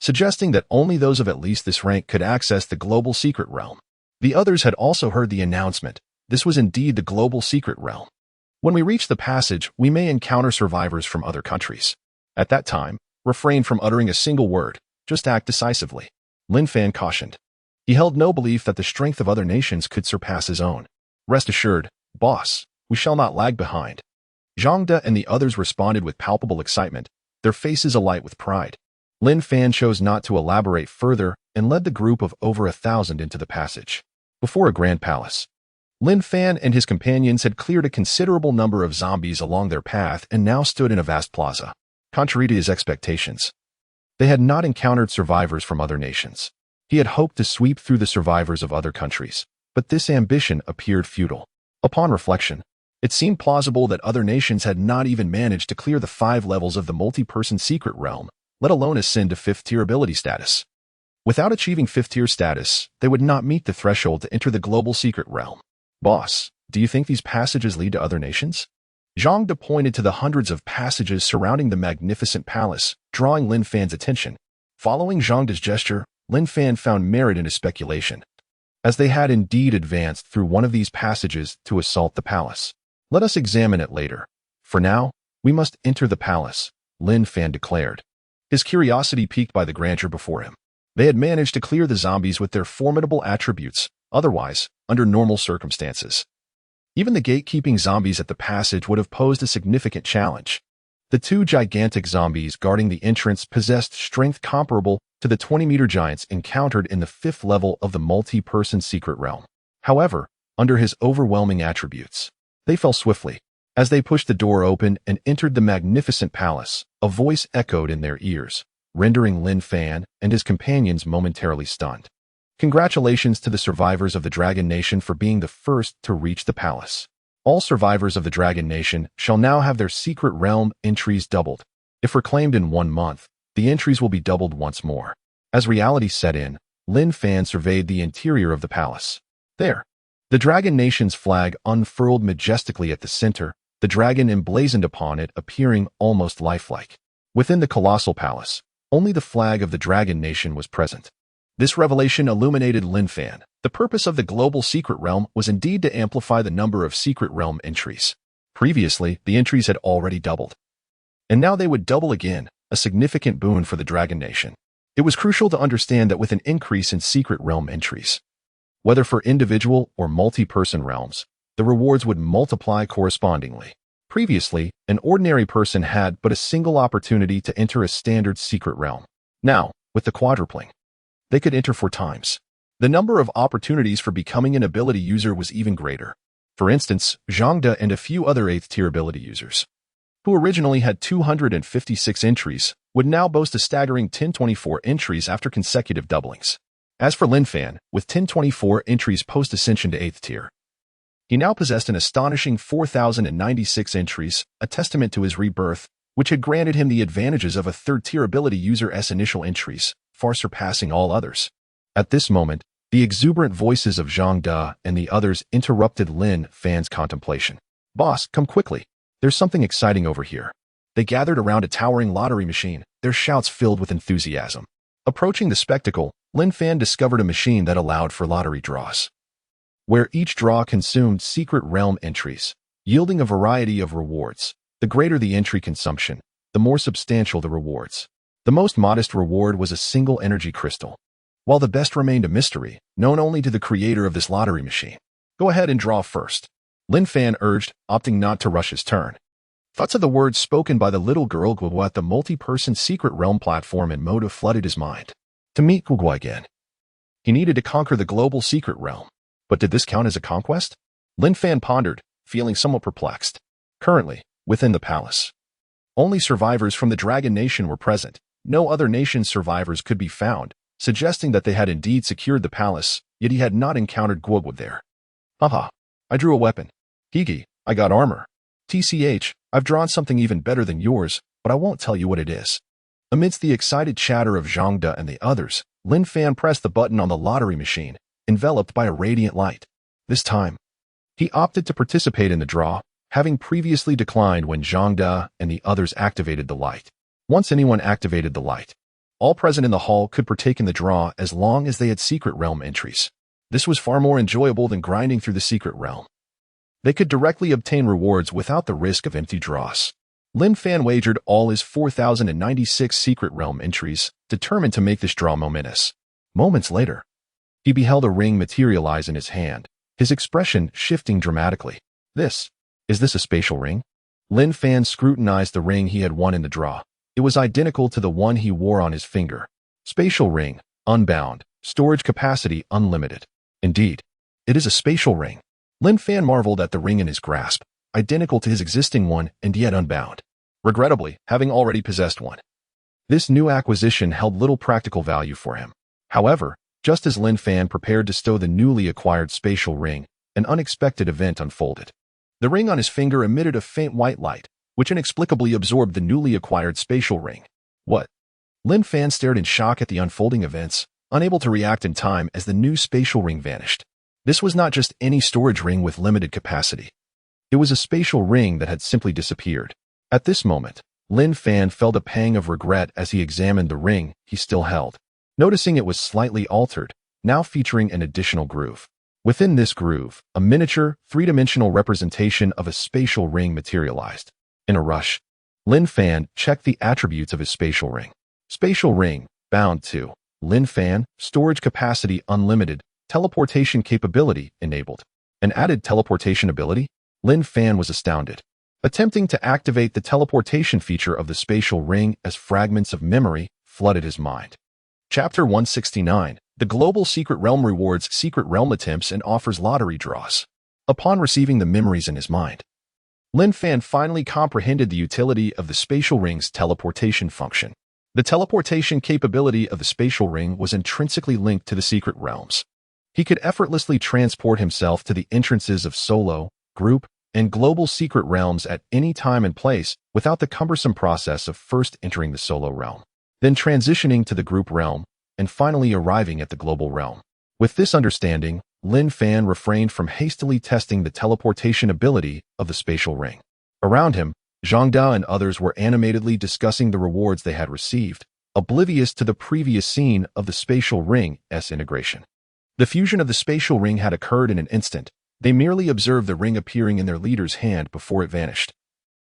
suggesting that only those of at least this rank could access the global secret realm. The others had also heard the announcement. This was indeed the global secret realm. When we reach the passage, we may encounter survivors from other countries. At that time, refrain from uttering a single word. Just act decisively. Lin Fan cautioned. He held no belief that the strength of other nations could surpass his own. Rest assured, boss, we shall not lag behind. Zhang De and the others responded with palpable excitement, their faces alight with pride. Lin Fan chose not to elaborate further and led the group of over 1,000 into the passage. Before a grand palace, Lin Fan and his companions had cleared a considerable number of zombies along their path and now stood in a vast plaza. Contrary to his expectations, they had not encountered survivors from other nations. He had hoped to sweep through the survivors of other countries, but this ambition appeared futile. Upon reflection, it seemed plausible that other nations had not even managed to clear the 5 levels of the multi-person secret realm, let alone ascend to 5th-tier ability status. Without achieving 5th-tier status, they would not meet the threshold to enter the global secret realm. Boss, do you think these passages lead to other nations? Zhang De pointed to the hundreds of passages surrounding the magnificent palace, drawing Lin Fan's attention. Following Zhang De's gesture, Lin Fan found merit in his speculation, as they had indeed advanced through one of these passages to assault the palace. Let us examine it later. For now, we must enter the palace, Lin Fan declared, his curiosity piqued by the grandeur before him. They had managed to clear the zombies with their formidable attributes, otherwise, under normal circumstances, even the gatekeeping zombies at the passage would have posed a significant challenge. The 2 gigantic zombies guarding the entrance possessed strength comparable to the 20-meter giants encountered in the 5th level of the multi-person secret realm. However, under his overwhelming attributes, they fell swiftly. As they pushed the door open and entered the magnificent palace, a voice echoed in their ears, rendering Lin Fan and his companions momentarily stunned. Congratulations to the survivors of the Dragon Nation for being the first to reach the palace. All survivors of the Dragon Nation shall now have their secret realm entries doubled. If reclaimed in 1 month, the entries will be doubled once more. As reality set in, Lin Fan surveyed the interior of the palace. There, the Dragon Nation's flag unfurled majestically at the center, the dragon emblazoned upon it appearing almost lifelike. Within the colossal palace, only the flag of the Dragon Nation was present. This revelation illuminated Lin Fan. The purpose of the global secret realm was indeed to amplify the number of secret realm entries. Previously, the entries had already doubled, and now they would double again, a significant boon for the Dragon Nation. It was crucial to understand that with an increase in secret realm entries, whether for individual or multi-person realms, the rewards would multiply correspondingly. Previously, an ordinary person had but a single opportunity to enter a standard secret realm. Now, with the quadrupling, they could enter 4 times. The number of opportunities for becoming an ability user was even greater. For instance, Zhang De and a few other 8th-tier ability users, who originally had 256 entries, would now boast a staggering 1024 entries after consecutive doublings. As for Lin Fan, with 1024 entries post-ascension to 8th tier, he now possessed an astonishing 4,096 entries, a testament to his rebirth, which had granted him the advantages of a 3rd-tier ability user's initial entries, far surpassing all others. At this moment, the exuberant voices of Zhang De and the others interrupted Lin Fan's contemplation. Boss, come quickly. There's something exciting over here. They gathered around a towering lottery machine, their shouts filled with enthusiasm. Approaching the spectacle, Lin Fan discovered a machine that allowed for lottery draws, where each draw consumed secret realm entries, yielding a variety of rewards. The greater the entry consumption, the more substantial the rewards. The most modest reward was a single energy crystal, while the best remained a mystery, known only to the creator of this lottery machine. Go ahead and draw first, Lin Fan urged, opting not to rush his turn. Thoughts of the words spoken by the little girl Guogua at the multi-person secret realm platform and motive flooded his mind. To meet Guogua again, he needed to conquer the global secret realm. But did this count as a conquest? Lin Fan pondered, feeling somewhat perplexed. Currently, within the palace, only survivors from the Dragon Nation were present. No other nation's survivors could be found, suggesting that they had indeed secured the palace, yet he had not encountered Guogwa there. Haha, I drew a weapon. Higi, I got armor. TCH, I've drawn something even better than yours, but I won't tell you what it is. Amidst the excited chatter of Zhangde and the others, Lin Fan pressed the button on the lottery machine, enveloped by a radiant light. This time, he opted to participate in the draw, having previously declined when Zhangde and the others activated the light. Once anyone activated the light, all present in the hall could partake in the draw as long as they had secret realm entries. This was far more enjoyable than grinding through the secret realm. They could directly obtain rewards without the risk of empty draws. Lin Fan wagered all his 4,096 secret realm entries, determined to make this draw momentous. Moments later, he beheld a ring materialize in his hand, his expression shifting dramatically. Is this a spatial ring? Lin Fan scrutinized the ring he had won in the draw. It was identical to the one he wore on his finger. Spatial ring, unbound, storage capacity unlimited. Indeed, it is a spatial ring. Lin Fan marveled at the ring in his grasp, identical to his existing one and yet unbound. Regrettably, having already possessed one, this new acquisition held little practical value for him. However, just as Lin Fan prepared to stow the newly acquired spatial ring, an unexpected event unfolded. The ring on his finger emitted a faint white light, which inexplicably absorbed the newly acquired spatial ring. What? Lin Fan stared in shock at the unfolding events, unable to react in time as the new spatial ring vanished. This was not just any storage ring with limited capacity. It was a spatial ring that had simply disappeared. At this moment, Lin Fan felt a pang of regret as he examined the ring he still held, noticing it was slightly altered, now featuring an additional groove. Within this groove, a miniature, three-dimensional representation of a spatial ring materialized. In a rush, Lin Fan checked the attributes of his spatial ring. Spatial ring, bound to. Lin Fan, storage capacity unlimited, teleportation capability enabled. An added teleportation ability? Lin Fan was astounded, attempting to activate the teleportation feature of the spatial ring as fragments of memory flooded his mind. Chapter 169. The Global Secret Realm rewards secret realm attempts and offers lottery draws. Upon receiving the memories in his mind, Lin Fan finally comprehended the utility of the spatial ring's teleportation function. The teleportation capability of the spatial ring was intrinsically linked to the secret realms. He could effortlessly transport himself to the entrances of solo, group, and global secret realms at any time and place without the cumbersome process of first entering the solo realm, then transitioning to the group realm, and finally arriving at the global realm. With this understanding, Lin Fan refrained from hastily testing the teleportation ability of the spatial ring. Around him, Zhangde and others were animatedly discussing the rewards they had received, oblivious to the previous scene of the spatial ring's integration. The fusion of the spatial ring had occurred in an instant. They merely observed the ring appearing in their leader's hand before it vanished,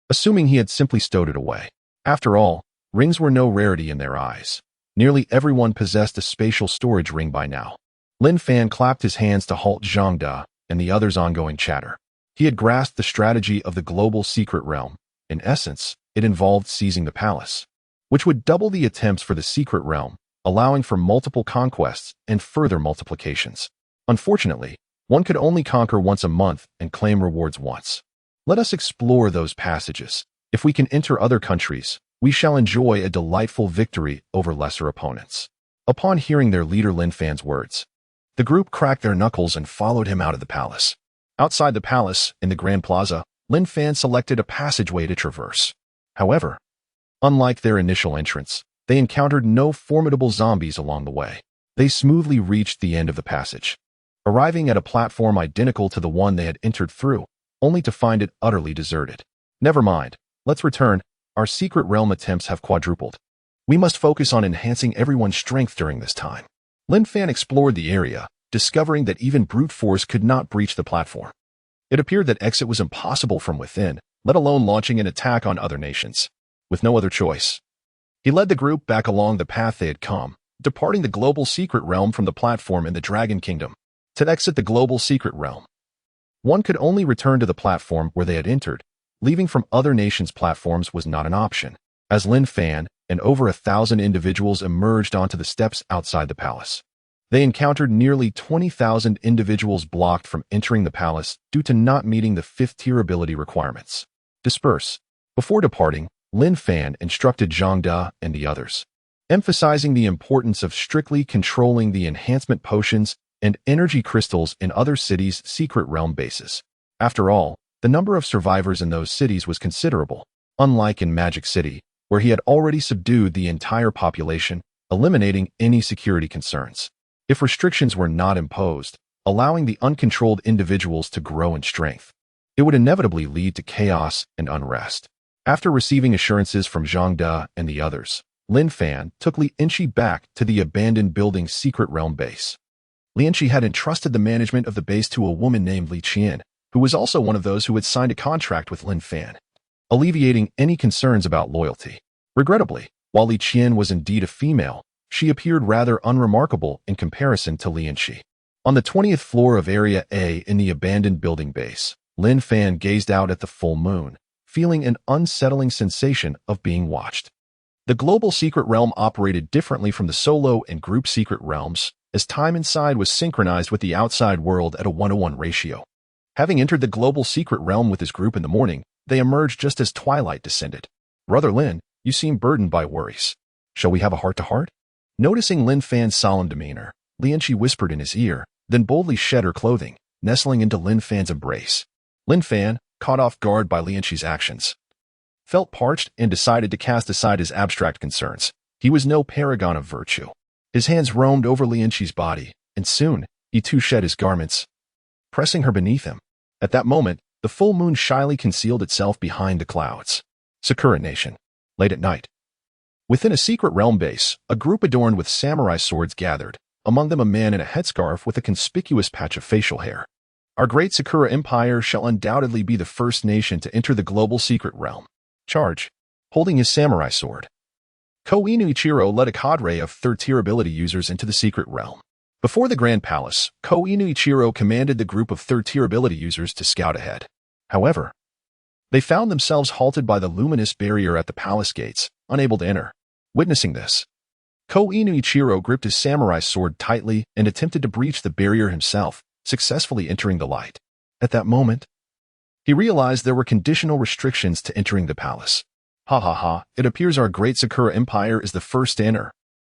assuming he had simply stowed it away. After all, rings were no rarity in their eyes. Nearly everyone possessed a spatial storage ring by now. Lin Fan clapped his hands to halt Zhangde and the others' ongoing chatter. He had grasped the strategy of the global secret realm. In essence, it involved seizing the palace, which would double the attempts for the secret realm, allowing for multiple conquests and further multiplications. Unfortunately, one could only conquer once a month and claim rewards once. Let us explore those passages. If we can enter other countries, we shall enjoy a delightful victory over lesser opponents. Upon hearing their leader Lin Fan's words, the group cracked their knuckles and followed him out of the palace. Outside the palace, in the Grand Plaza, Lin Fan selected a passageway to traverse. However, unlike their initial entrance, they encountered no formidable zombies along the way. They smoothly reached the end of the passage, arriving at a platform identical to the one they had entered through, only to find it utterly deserted. Never mind, let's return. Our secret realm attempts have quadrupled. We must focus on enhancing everyone's strength during this time. Lin Fan explored the area, discovering that even brute force could not breach the platform. It appeared that exit was impossible from within, let alone launching an attack on other nations. With no other choice, he led the group back along the path they had come, departing the global secret realm from the platform in the Dragon Kingdom. To exit the global secret realm, one could only return to the platform where they had entered. Leaving from other nations' platforms was not an option, as Lin Fan and over 1,000 individuals emerged onto the steps outside the palace. They encountered nearly 20,000 individuals blocked from entering the palace due to not meeting the 5th-tier ability requirements. Disperse. Before departing, Lin Fan instructed Zhang De and the others, emphasizing the importance of strictly controlling the enhancement potions and energy crystals in other cities' secret realm bases. After all, the number of survivors in those cities was considerable, unlike in Magic City, where he had already subdued the entire population, eliminating any security concerns. If restrictions were not imposed, allowing the uncontrolled individuals to grow in strength, it would inevitably lead to chaos and unrest. After receiving assurances from Zhang De and the others, Lin Fan took Li Enqi back to the abandoned building's secret realm base. Li Enqi had entrusted the management of the base to a woman named Li Qian, who was also one of those who had signed a contract with Lin Fan, alleviating any concerns about loyalty. Regrettably, while Li Qian was indeed a female, she appeared rather unremarkable in comparison to Li Enqi. On the 20th floor of Area A in the abandoned building base, Lin Fan gazed out at the full moon, feeling an unsettling sensation of being watched. The global secret realm operated differently from the solo and group secret realms, as time inside was synchronized with the outside world at a 1-to-1 ratio. Having entered the global secret realm with his group in the morning, they emerged just as twilight descended. "Brother Lin, you seem burdened by worries. Shall we have a heart-to-heart?" Noticing Lin Fan's solemn demeanor, Li Enqi whispered in his ear, then boldly shed her clothing, nestling into Lin Fan's embrace. Lin Fan, caught off guard by Li Enqi's actions, felt parched and decided to cast aside his abstract concerns. He was no paragon of virtue. His hands roamed over Li Enqi's body, and soon, he too shed his garments, pressing her beneath him. At that moment, the full moon shyly concealed itself behind the clouds. Sakura Nation. Late at night. Within a secret realm base, a group adorned with samurai swords gathered, among them a man in a headscarf with a conspicuous patch of facial hair. "Our great Sakura Empire shall undoubtedly be the first nation to enter the global secret realm. Charge." Holding his samurai sword, Ko Inuichiro led a cadre of 3rd-tier ability users into the secret realm. Before the Grand Palace, Ko Inuichiro commanded the group of 3rd-tier ability users to scout ahead. However, they found themselves halted by the luminous barrier at the palace gates, unable to enter. Witnessing this, Ko Inuichiro gripped his samurai sword tightly and attempted to breach the barrier himself, successfully entering the light. At that moment, he realized there were conditional restrictions to entering the palace. "Ha ha ha, it appears our great Sakura Empire is the first to enter."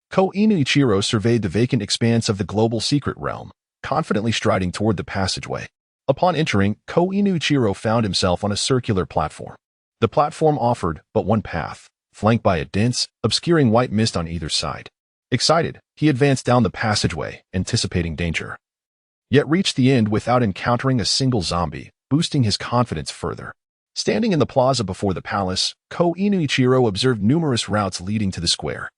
Ko Inuichiro surveyed the vacant expanse of the global secret realm, confidently striding toward the passageway. Upon entering, Ko Inuichiro found himself on a circular platform. The platform offered but one path, flanked by a dense, obscuring white mist on either side. Excited, he advanced down the passageway, anticipating danger, yet reached the end without encountering a single zombie, boosting his confidence further. Standing in the plaza before the palace, Ko Inuichiro observed numerous routes leading to the square,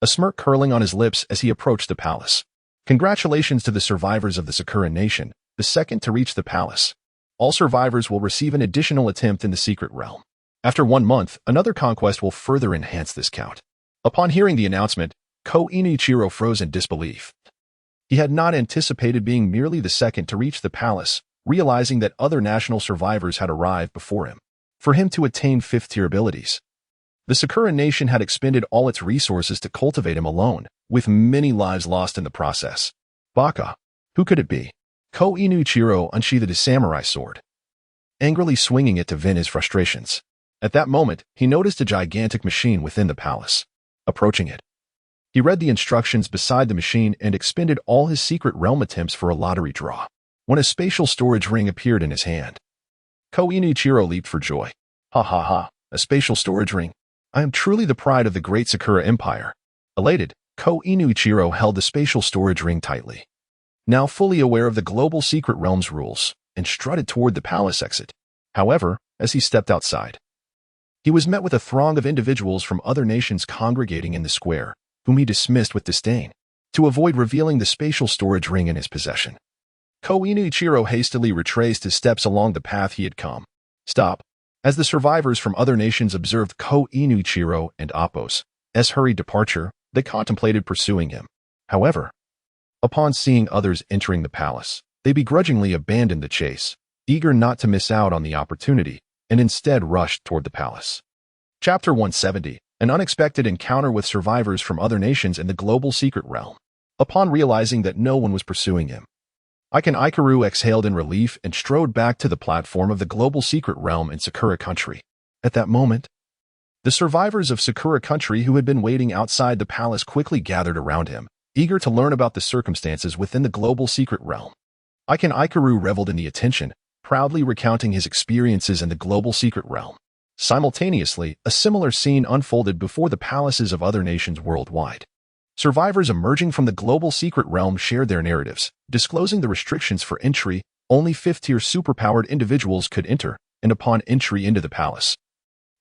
a smirk curling on his lips as he approached the palace. Congratulations to the survivors of the Sakura Nation, the second to reach the palace. All survivors will receive an additional attempt in the secret realm. After 1 month, another conquest will further enhance this count. Upon hearing the announcement, Ko Inuichiro froze in disbelief. He had not anticipated being merely the second to reach the palace, realizing that other national survivors had arrived before him. For him to attain 5th-tier abilities, the Sakura Nation had expended all its resources to cultivate him alone, with many lives lost in the process. Baka. Who could it be? Ko Inuichiro unsheathed his samurai sword, angrily swinging it to vent his frustrations. At that moment, he noticed a gigantic machine within the palace. Approaching it, he read the instructions beside the machine and expended all his secret realm attempts for a lottery draw, when a spatial storage ring appeared in his hand. Ko Inuichiro leaped for joy. "Ha ha ha, a spatial storage ring. I am truly the pride of the great Sakura Empire." Elated, Ko Inuichiro held the spatial storage ring tightly, now fully aware of the global secret realm's rules, and strutted toward the palace exit. However, as he stepped outside, he was met with a throng of individuals from other nations congregating in the square, whom he dismissed with disdain. To avoid revealing the spatial storage ring in his possession, Ko Inuichiro hastily retraced his steps along the path he had come. Stop. As the survivors from other nations observed Ko Inuichiro and Appo's hurried departure, they contemplated pursuing him. However, upon seeing others entering the palace, they begrudgingly abandoned the chase, eager not to miss out on the opportunity, and instead rushed toward the palace. Chapter 170, An Unexpected Encounter with Survivors from Other Nations in the Global Secret Realm. Upon realizing that no one was pursuing him, Ikaru exhaled in relief and strode back to the platform of the global secret realm in Sakura Country. At that moment, the survivors of Sakura Country who had been waiting outside the palace quickly gathered around him, eager to learn about the circumstances within the global secret realm. Ikaru reveled in the attention, proudly recounting his experiences in the global secret realm. Simultaneously, a similar scene unfolded before the palaces of other nations worldwide. Survivors emerging from the global secret realm shared their narratives, disclosing the restrictions for entry. Only 5th-tier superpowered individuals could enter, and upon entry into the palace,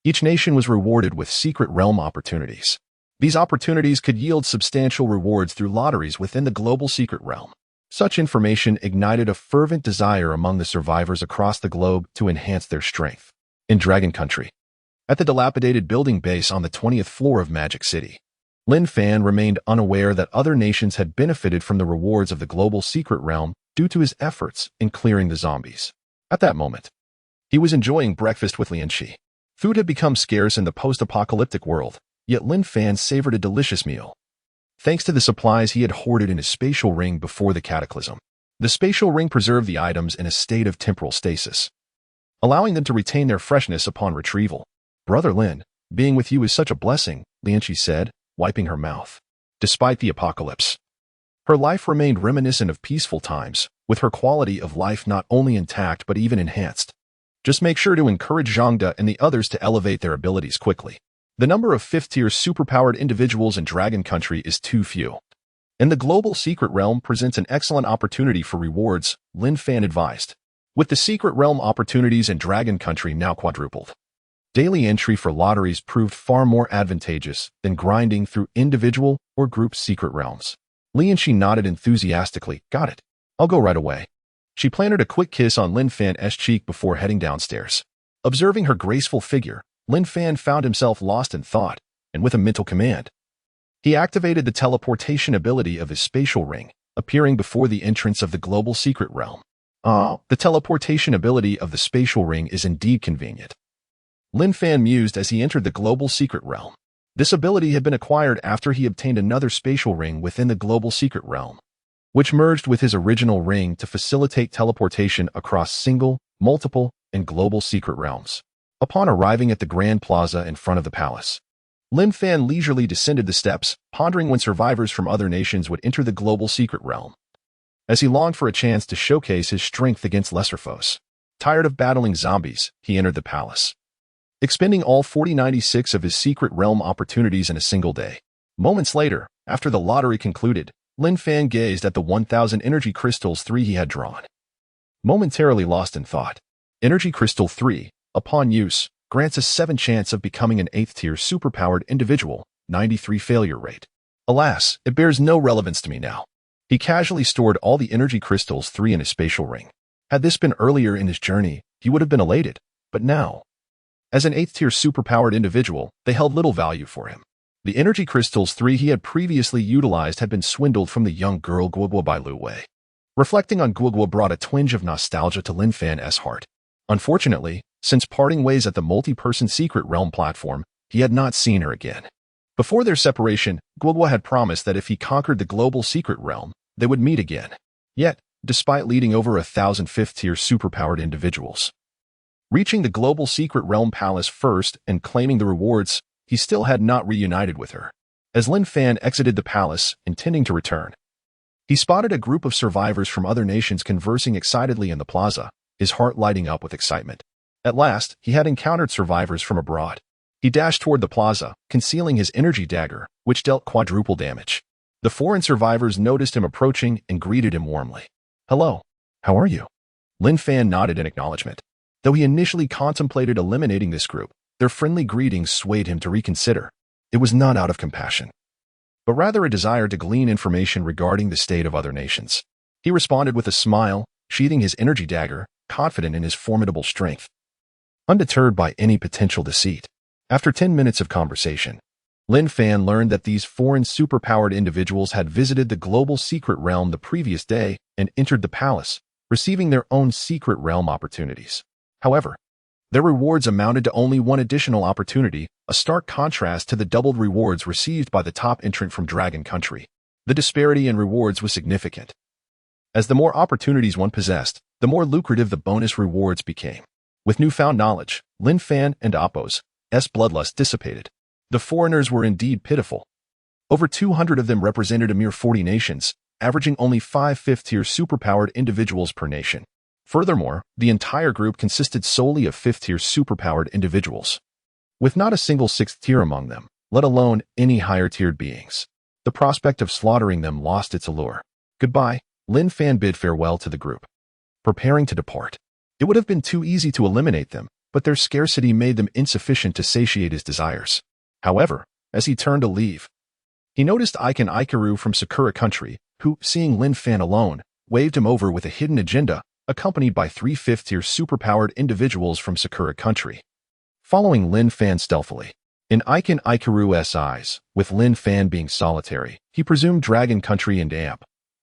each nation was rewarded with secret realm opportunities. These opportunities could yield substantial rewards through lotteries within the global secret realm. Such information ignited a fervent desire among the survivors across the globe to enhance their strength. In Dragon Country, at the dilapidated building base on the 20th floor of Magic City, Lin Fan remained unaware that other nations had benefited from the rewards of the global secret realm due to his efforts in clearing the zombies. At that moment, he was enjoying breakfast with Lin Fan. Food had become scarce in the post-apocalyptic world, yet Lin Fan savored a delicious meal. Thanks to the supplies he had hoarded in his spatial ring before the cataclysm, the spatial ring preserved the items in a state of temporal stasis, allowing them to retain their freshness upon retrieval. "Brother Lin, being with you is such a blessing," Lin Fan said, wiping her mouth. Despite the apocalypse, her life remained reminiscent of peaceful times, with her quality of life not only intact but even enhanced. Just make sure to encourage Zhangde and the others to elevate their abilities quickly. The number of 5th-tier superpowered individuals in Dragon Country is too few, and the global secret realm presents an excellent opportunity for rewards, Lin Fan advised. With the secret realm opportunities in Dragon Country now quadrupled, daily entry for lotteries proved far more advantageous than grinding through individual or group secret realms. Lin Fan nodded enthusiastically. "Got it. I'll go right away." She planted a quick kiss on Lin Fan's cheek before heading downstairs. Observing her graceful figure, Lin Fan found himself lost in thought, and with a mental command, he activated the teleportation ability of his spatial ring, appearing before the entrance of the global secret realm. The teleportation ability of the spatial ring is indeed convenient, Lin Fan mused as he entered the global secret realm. This ability had been acquired after he obtained another spatial ring within the global secret realm, which merged with his original ring to facilitate teleportation across single, multiple, and global secret realms. Upon arriving at the Grand Plaza in front of the palace, Lin Fan leisurely descended the steps, pondering when survivors from other nations would enter the global secret realm, as he longed for a chance to showcase his strength against lesser foes. Tired of battling zombies, he entered the palace, expending all 4096 of his secret realm opportunities in a single day. Moments later, after the lottery concluded, Lin Fan gazed at the 1000 energy crystals 3 he had drawn. Momentarily lost in thought, Energy Crystal 3, upon use, grants a 7 chance of becoming an 8th-tier superpowered individual, 93 failure rate. Alas, it bears no relevance to me now. He casually stored all the Energy Crystals 3 in his spatial ring. Had this been earlier in his journey, he would have been elated, but now, as an 8th-tier superpowered individual, they held little value for him. The Energy Crystals 3 he had previously utilized had been swindled from the young girl Guogua by Lu Wei. Reflecting on Guogua brought a twinge of nostalgia to Lin Fan's heart. Unfortunately, since parting ways at the multi-person secret realm platform, he had not seen her again. Before their separation, Guogua had promised that if he conquered the global secret realm, they would meet again. Yet, despite leading over 1,000 5th-tier superpowered individuals, reaching the global secret realm palace first and claiming the rewards, he still had not reunited with her. As Lin Fan exited the palace, intending to return, he spotted a group of survivors from other nations conversing excitedly in the plaza, his heart lighting up with excitement. At last, he had encountered survivors from abroad. He dashed toward the plaza, concealing his energy dagger, which dealt quadruple damage. The foreign survivors noticed him approaching and greeted him warmly. "Hello. How are you?" Lin Fan nodded in acknowledgement. Though he initially contemplated eliminating this group, their friendly greetings swayed him to reconsider. It was not out of compassion, but rather a desire to glean information regarding the state of other nations. He responded with a smile, sheathing his energy dagger, confident in his formidable strength, undeterred by any potential deceit. After 10 minutes of conversation, Lin Fan learned that these foreign superpowered individuals had visited the global secret realm the previous day and entered the palace, receiving their own secret realm opportunities. However, their rewards amounted to only one additional opportunity, a stark contrast to the doubled rewards received by the top entrant from Dragon Country. The disparity in rewards was significant. As the more opportunities one possessed, the more lucrative the bonus rewards became. With newfound knowledge, Lin Fan and Appo's bloodlust dissipated. The foreigners were indeed pitiful. Over 200 of them represented a mere 40 nations, averaging only 5 fifth-tier superpowered individuals per nation. Furthermore, the entire group consisted solely of 5th-tier superpowered individuals, with not a single 6th tier among them, let alone any higher-tiered beings. The prospect of slaughtering them lost its allure. Goodbye, Lin Fan bid farewell to the group, preparing to depart. It would have been too easy to eliminate them, but their scarcity made them insufficient to satiate his desires. However, as he turned to leave, he noticed Icon Ikaru from Sakura country, who, seeing Lin Fan alone, waved him over with a hidden agenda, accompanied by 3 5th-tier superpowered individuals from Sakura country. Following Lin Fan stealthily, in Icon Ikaru's eyes, with Lin Fan being solitary, he presumed Dragon Country and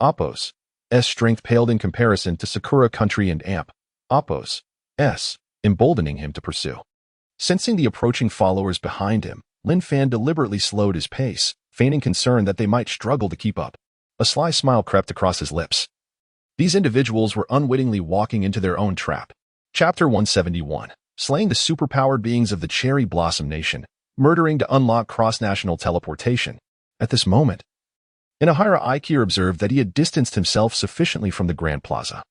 Appo's strength paled in comparison to Sakura Country and Appo's, emboldening him to pursue. Sensing the approaching followers behind him, Lin Fan deliberately slowed his pace, feigning concern that they might struggle to keep up. A sly smile crept across his lips. These individuals were unwittingly walking into their own trap. Chapter 171. Slaying the superpowered beings of the Cherry Blossom Nation, murdering to unlock cross-national teleportation. At this moment, Inahara Aikir observed that he had distanced himself sufficiently from the Grand Plaza.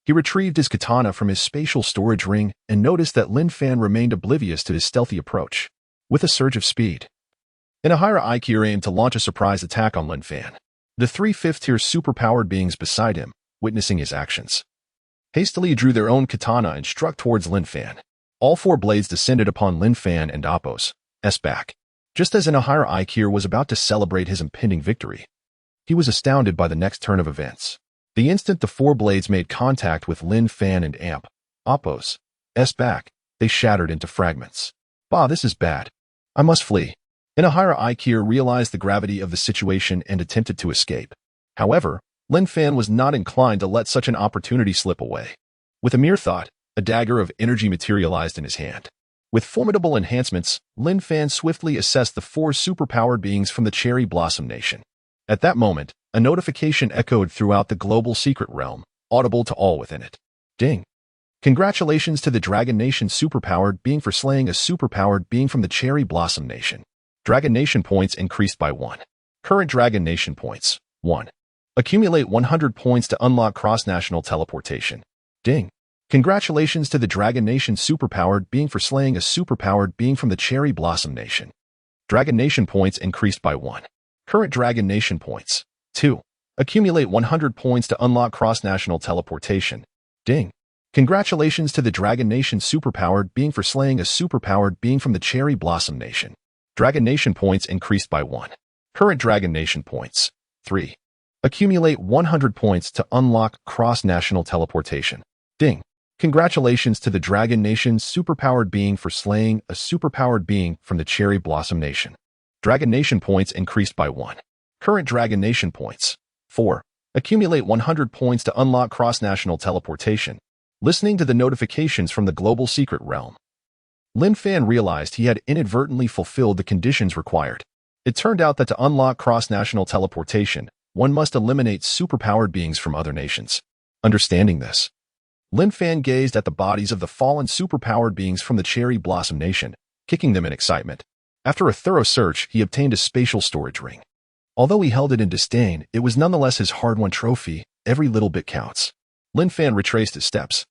He retrieved his katana from his spatial storage ring and noticed that Lin Fan remained oblivious to his stealthy approach. With a surge of speed, Inahara Aikir aimed to launch a surprise attack on Lin Fan. The 3 5th-tier superpowered beings beside him, witnessing his actions, hastily drew their own katana and struck towards Lin Fan. All 4 blades descended upon Lin Fan and Appo's back. Just as Inahara Aikir was about to celebrate his impending victory, he was astounded by the next turn of events. The instant the 4 blades made contact with Lin Fan and Appo's back, they shattered into fragments. Bah, this is bad. I must flee. Inahara Aikir realized the gravity of the situation and attempted to escape. However, Lin Fan was not inclined to let such an opportunity slip away. With a mere thought, a dagger of energy materialized in his hand. With formidable enhancements, Lin Fan swiftly assessed the 4 superpowered beings from the Cherry Blossom Nation. At that moment, a notification echoed throughout the global secret realm, audible to all within it. Ding! Congratulations to the Dragon Nation superpowered being for slaying a superpowered being from the Cherry Blossom Nation. Dragon Nation points increased by 1. Current Dragon Nation points, 1. Accumulate 100 points to unlock cross-national teleportation. Ding! Congratulations to the Dragon Nation superpowered being for slaying a superpowered being from the Cherry Blossom Nation. Dragon Nation points increased by 1. Current Dragon Nation points, 2. Accumulate 100 points to unlock cross-national teleportation. Ding! Congratulations to the Dragon Nation superpowered being for slaying a superpowered being from the Cherry Blossom Nation. Dragon Nation points increased by 1. Current Dragon Nation points, 3. Accumulate 100 points to unlock cross-national teleportation. Ding! Congratulations to the Dragon Nation superpowered being for slaying a superpowered being from the Cherry Blossom Nation. Dragon Nation points increased by 1. Current Dragon Nation points, 4. Accumulate 100 points to unlock cross-national teleportation. Listening to the notifications from the global secret realm, Lin Fan realized he had inadvertently fulfilled the conditions required. It turned out that to unlock cross-national teleportation, one must eliminate superpowered beings from other nations. Understanding this, Lin Fan gazed at the bodies of the fallen superpowered beings from the Cherry Blossom Nation, kicking them in excitement. After a thorough search, he obtained a spatial storage ring. Although he held it in disdain, it was nonetheless his hard-won trophy. Every little bit counts. Lin Fan retraced his steps,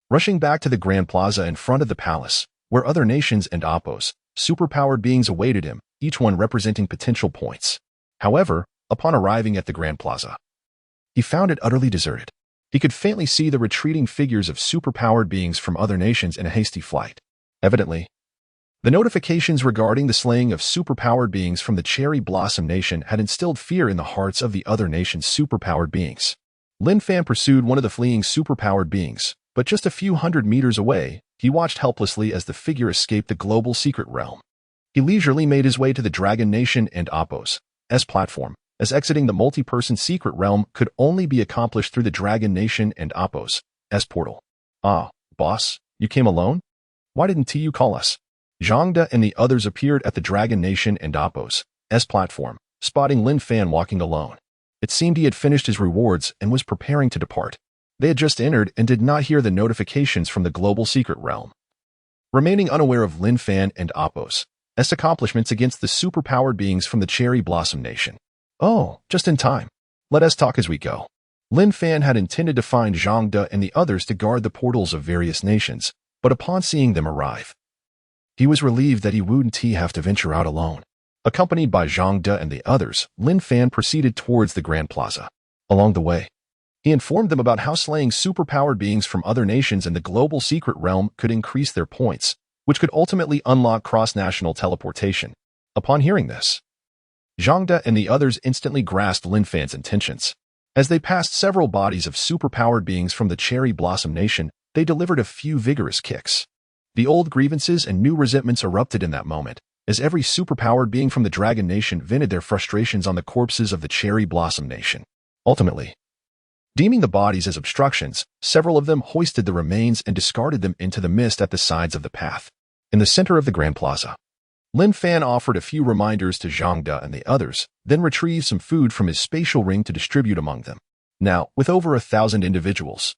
rushing back to the Grand Plaza in front of the palace, where other nations and Appo's superpowered beings awaited him, each one representing potential points. However, upon arriving at the Grand Plaza, he found it utterly deserted. He could faintly see the retreating figures of superpowered beings from other nations in a hasty flight. Evidently, the notifications regarding the slaying of superpowered beings from the Cherry Blossom Nation had instilled fear in the hearts of the other nation's superpowered beings. Lin Fan pursued one of the fleeing superpowered beings, but just a few hundred meters away, he watched helplessly as the figure escaped the global secret realm. He leisurely made his way to the Dragon Nation and Appo's platform, as exiting the multi-person secret realm could only be accomplished through the Dragon Nation and Appo's portal. Ah, boss, you came alone? Why didn't you call us? Zhangda and the others appeared at the Dragon Nation and Appo's platform, spotting Lin Fan walking alone. It seemed he had finished his rewards and was preparing to depart. They had just entered and did not hear the notifications from the global secret realm. Remaining unaware of Lin Fan and Appo's accomplishments against the superpowered beings from the Cherry Blossom Nation. Oh, just in time. Let us talk as we go. Lin Fan had intended to find Zhang De and the others to guard the portals of various nations, but upon seeing them arrive, he was relieved that he wouldn't have to venture out alone. Accompanied by Zhang De and the others, Lin Fan proceeded towards the Grand Plaza. Along the way, he informed them about how slaying superpowered beings from other nations in the global secret realm could increase their points, which could ultimately unlock cross-national teleportation. Upon hearing this, Zhang De and the others instantly grasped Lin Fan's intentions. As they passed several bodies of superpowered beings from the Cherry Blossom Nation, they delivered a few vigorous kicks. The old grievances and new resentments erupted in that moment, as every superpowered being from the Dragon Nation vented their frustrations on the corpses of the Cherry Blossom Nation. Ultimately, deeming the bodies as obstructions, several of them hoisted the remains and discarded them into the mist at the sides of the path. In the center of the Grand Plaza, Lin Fan offered a few reminders to Zhang De and the others, then retrieved some food from his spatial ring to distribute among them. Now, with over 1,000 individuals,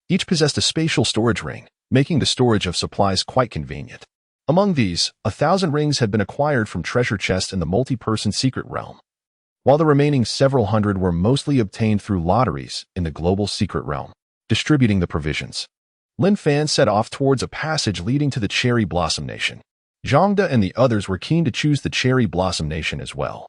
each possessed a spatial storage ring, making the storage of supplies quite convenient. Among these, 1,000 rings had been acquired from treasure chests in the multi-person secret realm, while the remaining several hundred were mostly obtained through lotteries in the global secret realm. Distributing the provisions, Lin Fan set off towards a passage leading to the Cherry Blossom Nation. Zhang De and the others were keen to choose the Cherry Blossom Nation as well,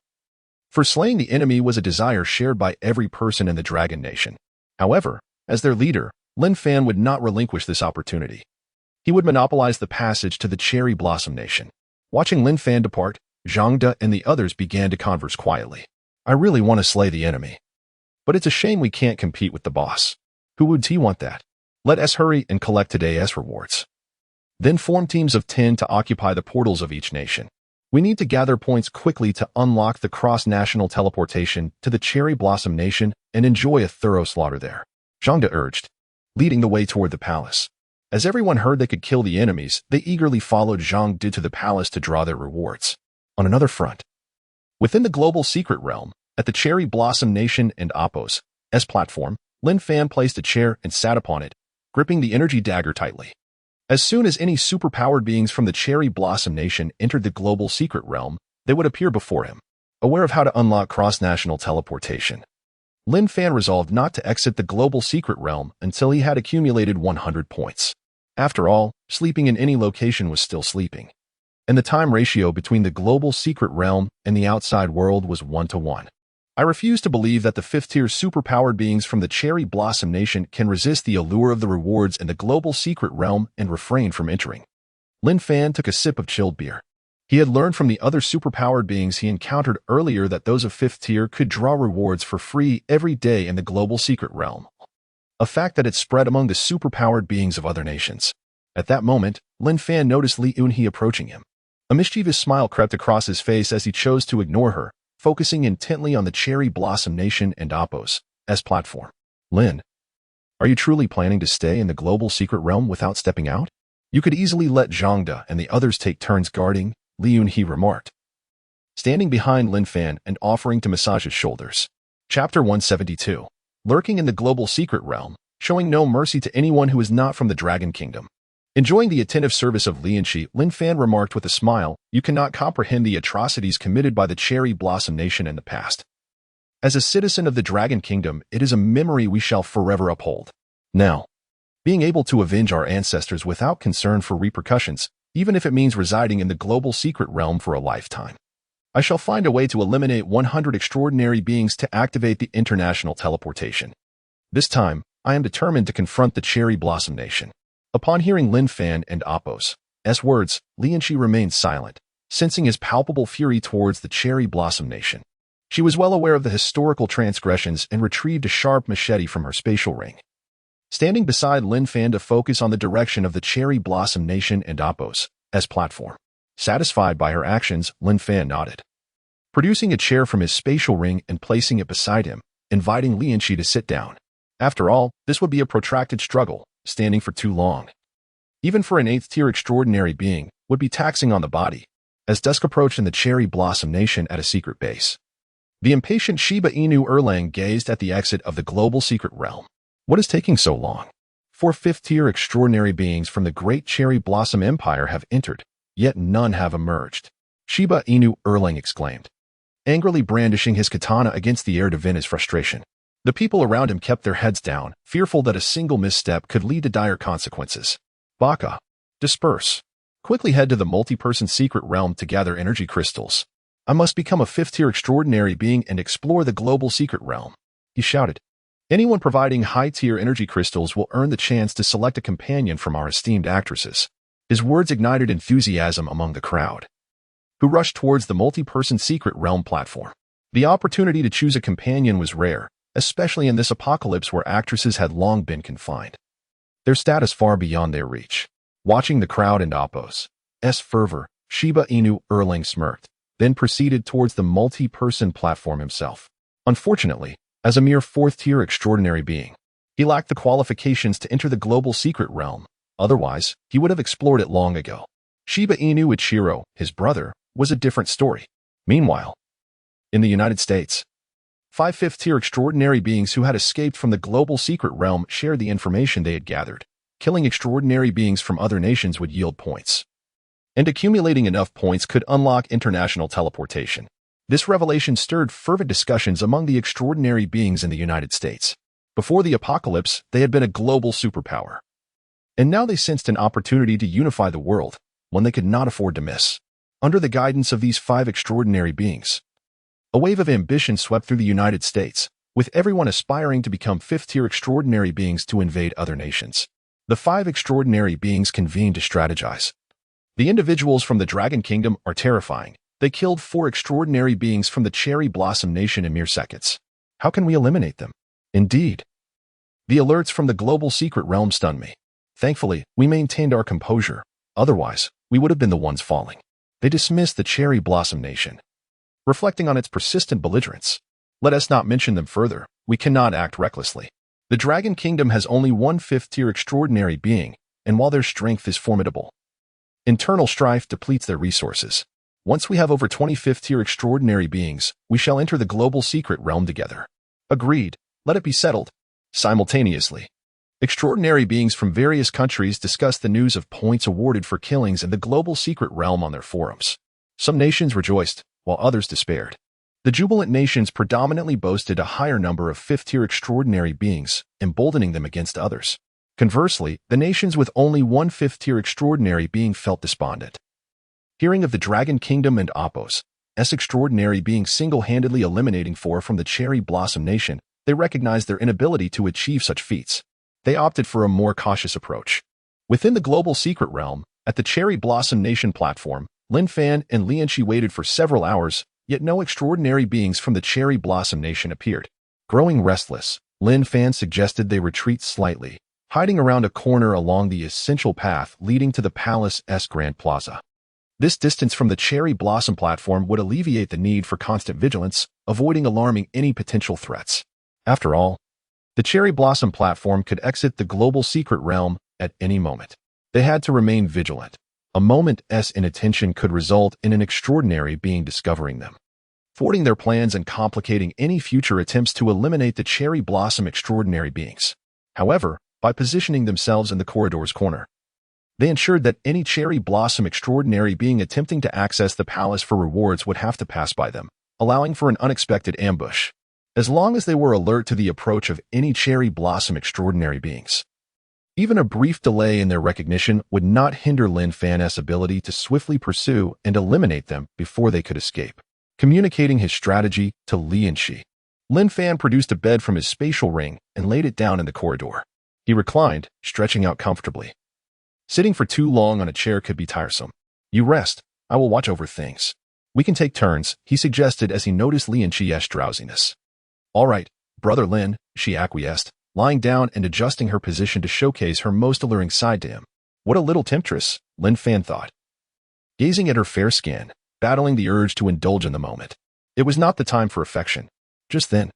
for slaying the enemy was a desire shared by every person in the Dragon Nation. However, as their leader, Lin Fan would not relinquish this opportunity. He would monopolize the passage to the Cherry Blossom Nation. Watching Lin Fan depart, Zhang De and the others began to converse quietly. I really want to slay the enemy, but it's a shame we can't compete with the boss. Who would want that? Let us hurry and collect today's rewards. Then form teams of 10 to occupy the portals of each nation. We need to gather points quickly to unlock the cross-national teleportation to the Cherry Blossom Nation and enjoy a thorough slaughter there. Zhang De urged, leading the way toward the palace. As everyone heard they could kill the enemies, they eagerly followed Zhang De to the palace to draw their rewards. On another front, within the global secret realm, at the Cherry Blossom Nation and Appo's platform, Lin Fan placed a chair and sat upon it, gripping the energy dagger tightly. As soon as any superpowered beings from the Cherry Blossom Nation entered the global secret realm, they would appear before him. Aware of how to unlock cross-national teleportation, Lin Fan resolved not to exit the global secret realm until he had accumulated 100 points. After all, sleeping in any location was still sleeping, and the time ratio between the global secret realm and the outside world was 1-to-1. I refuse to believe that the 5th-tier superpowered beings from the Cherry Blossom Nation can resist the allure of the rewards in the global secret realm and refrain from entering. Lin Fan took a sip of chilled beer. He had learned from the other superpowered beings he encountered earlier that those of 5th tier could draw rewards for free every day in the global secret realm, a fact that had spread among the superpowered beings of other nations. At that moment, Lin Fan noticed Li Yunhe approaching him. A mischievous smile crept across his face as he chose to ignore her, focusing intently on the Cherry Blossom Nation and Appo's platform. Lin, are you truly planning to stay in the global secret realm without stepping out? You could easily let Zhang De and the others take turns guarding, Li Yunhe remarked, standing behind Lin Fan and offering to massage his shoulders. Chapter 172. Lurking in the global secret realm, showing no mercy to anyone who is not from the Dragon Kingdom. Enjoying the attentive service of Li Yunhe, Lin Fan remarked with a smile, you cannot comprehend the atrocities committed by the Cherry Blossom Nation in the past. As a citizen of the Dragon Kingdom, it is a memory we shall forever uphold. Now, being able to avenge our ancestors without concern for repercussions, even if it means residing in the global secret realm for a lifetime. I shall find a way to eliminate 100 extraordinary beings to activate the international teleportation. This time, I am determined to confront the Cherry Blossom Nation. Upon hearing Lin Fan and Appo's words, Li Yunhe remained silent, sensing his palpable fury towards the Cherry Blossom Nation. She was well aware of the historical transgressions and retrieved a sharp machete from her spatial ring. Standing beside Lin Fan to focus on the direction of the Cherry Blossom Nation and Appo's platform. Satisfied by her actions, Lin Fan nodded, producing a chair from his spatial ring and placing it beside him, inviting Li Yunhe to sit down. After all, this would be a protracted struggle, standing for too long, even for an 8th-tier extraordinary being, would be taxing on the body. As dusk approached in the Cherry Blossom Nation at a secret base, The impatient Shiba Inu Erlang gazed at the exit of the global secret realm. What is taking so long? 4 fifth-tier extraordinary beings from the Great Cherry Blossom Empire have entered, yet none have emerged. Shiba Inu Erlang exclaimed, angrily brandishing his katana against the air to vent his frustration. The people around him kept their heads down, fearful that a single misstep could lead to dire consequences. Baka, disperse. Quickly head to the multi-person secret realm to gather energy crystals. I must become a 5th-tier extraordinary being and explore the global secret realm, he shouted. Anyone providing high-tier energy crystals will earn the chance to select a companion from our esteemed actresses. His words ignited enthusiasm among the crowd, who rushed towards the multi-person secret realm platform. The opportunity to choose a companion was rare, especially in this apocalypse where actresses had long been confined, their status far beyond their reach. Watching the crowd and Oppo's fervor, Shiba Inu Erlang smirked, then proceeded towards the multi-person platform himself. Unfortunately, as a mere 4th-tier extraordinary being, he lacked the qualifications to enter the global secret realm. Otherwise, he would have explored it long ago. Shiba Inu Ichiro, his brother, was a different story. Meanwhile, in the United States, 5 5th-tier extraordinary beings who had escaped from the global secret realm shared the information they had gathered. Killing extraordinary beings from other nations would yield points, and accumulating enough points could unlock international teleportation. This revelation stirred fervent discussions among the extraordinary beings in the United States. Before the apocalypse, they had been a global superpower, and now they sensed an opportunity to unify the world, one they could not afford to miss. Under the guidance of these 5 extraordinary beings, a wave of ambition swept through the United States, with everyone aspiring to become 5th-tier extraordinary beings to invade other nations. The 5 extraordinary beings convened to strategize. The individuals from the Dragon Kingdom are terrifying. They killed 4 extraordinary beings from the Cherry Blossom Nation in mere seconds. How can we eliminate them? Indeed. The alerts from the global secret realm stunned me. Thankfully, we maintained our composure. Otherwise, we would have been the ones falling. They dismissed the Cherry Blossom Nation, reflecting on its persistent belligerence. Let us not mention them further. We cannot act recklessly. The Dragon Kingdom has only 1 5th-tier extraordinary being, and while their strength is formidable, internal strife depletes their resources. Once we have over 20 5th-tier extraordinary beings, we shall enter the global secret realm together. Agreed. Let it be settled. Simultaneously, extraordinary beings from various countries discussed the news of points awarded for killings in the global secret realm on their forums. Some nations rejoiced, while others despaired. The jubilant nations predominantly boasted a higher number of 5th-tier extraordinary beings, emboldening them against others. Conversely, the nations with only 1 5th-tier extraordinary being felt despondent. Hearing of the Dragon Kingdom and Oppo's extraordinary being single-handedly eliminating 4 from the Cherry Blossom Nation, they recognized their inability to achieve such feats. They opted for a more cautious approach. Within the global secret realm, at the Cherry Blossom Nation platform, Lin Fan and Lianqi waited for several hours, yet no extraordinary beings from the Cherry Blossom Nation appeared. Growing restless, Lin Fan suggested they retreat slightly, hiding around a corner along the essential path leading to the palace's Grand Plaza. This distance from the Cherry Blossom platform would alleviate the need for constant vigilance, avoiding alarming any potential threats. After all, the Cherry Blossom platform could exit the global secret realm at any moment. They had to remain vigilant. A moment's inattention could result in an extraordinary being discovering them, thwarting their plans and complicating any future attempts to eliminate the Cherry Blossom extraordinary beings. However, by positioning themselves in the corridor's corner, they ensured that any Cherry Blossom extraordinary being attempting to access the palace for rewards would have to pass by them, allowing for an unexpected ambush. As long as they were alert to the approach of any Cherry Blossom extraordinary beings, even a brief delay in their recognition would not hinder Lin Fan's ability to swiftly pursue and eliminate them before they could escape. Communicating his strategy to Lianqi, Lin Fan produced a bed from his spatial ring and laid it down in the corridor. He reclined, stretching out comfortably. Sitting for too long on a chair could be tiresome. You rest. I will watch over things. We can take turns, he suggested as he noticed Lianqi's drowsiness. All right, Brother Lin, she acquiesced, lying down and adjusting her position to showcase her most alluring side to him. What a little temptress, Lin Fan thought, gazing at her fair skin, battling the urge to indulge in the moment. It was not the time for affection. Just then,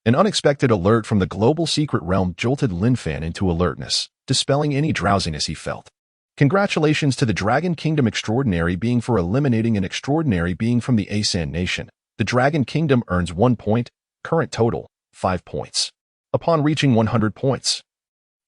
an unexpected alert from the global secret realm jolted Lin Fan into alertness, dispelling any drowsiness he felt. Congratulations to the Dragon Kingdom extraordinary being for eliminating an extraordinary being from the Asan Nation. The Dragon Kingdom earns 1 point, current total, 5 points. Upon reaching 100 points,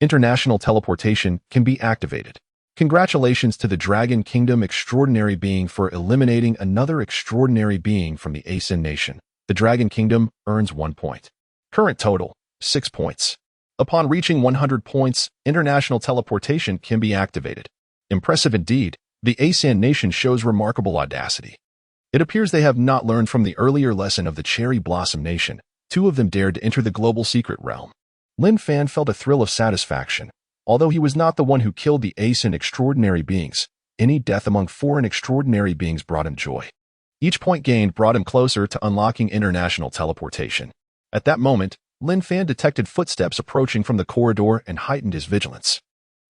international teleportation can be activated. Congratulations to the Dragon Kingdom extraordinary being for eliminating another extraordinary being from the Asin Nation. The Dragon Kingdom earns 1 point. Current total, 6 points. Upon reaching 100 points, international teleportation can be activated. Impressive indeed, the Asin Nation shows remarkable audacity. It appears they have not learned from the earlier lesson of the Cherry Blossom Nation. 2 of them dared to enter the global secret realm. Lin Fan felt a thrill of satisfaction. Although he was not the one who killed the Asin extraordinary beings, any death among foreign extraordinary beings brought him joy. Each point gained brought him closer to unlocking international teleportation. At that moment, Lin Fan detected footsteps approaching from the corridor and heightened his vigilance.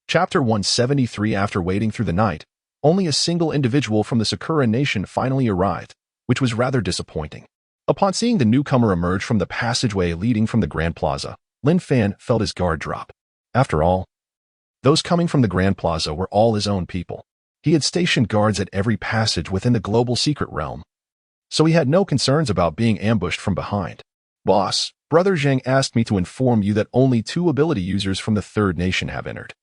Chapter 173. After waiting through the night, only a single individual from the Sakura Nation finally arrived, which was rather disappointing. Upon seeing the newcomer emerge from the passageway leading from the Grand Plaza, Lin Fan felt his guard drop. After all, those coming from the Grand Plaza were all his own people. He had stationed guards at every passage within the global secret realm, so he had no concerns about being ambushed from behind. Boss, Brother Zhang asked me to inform you that only 2 ability users from the Third Nation have entered,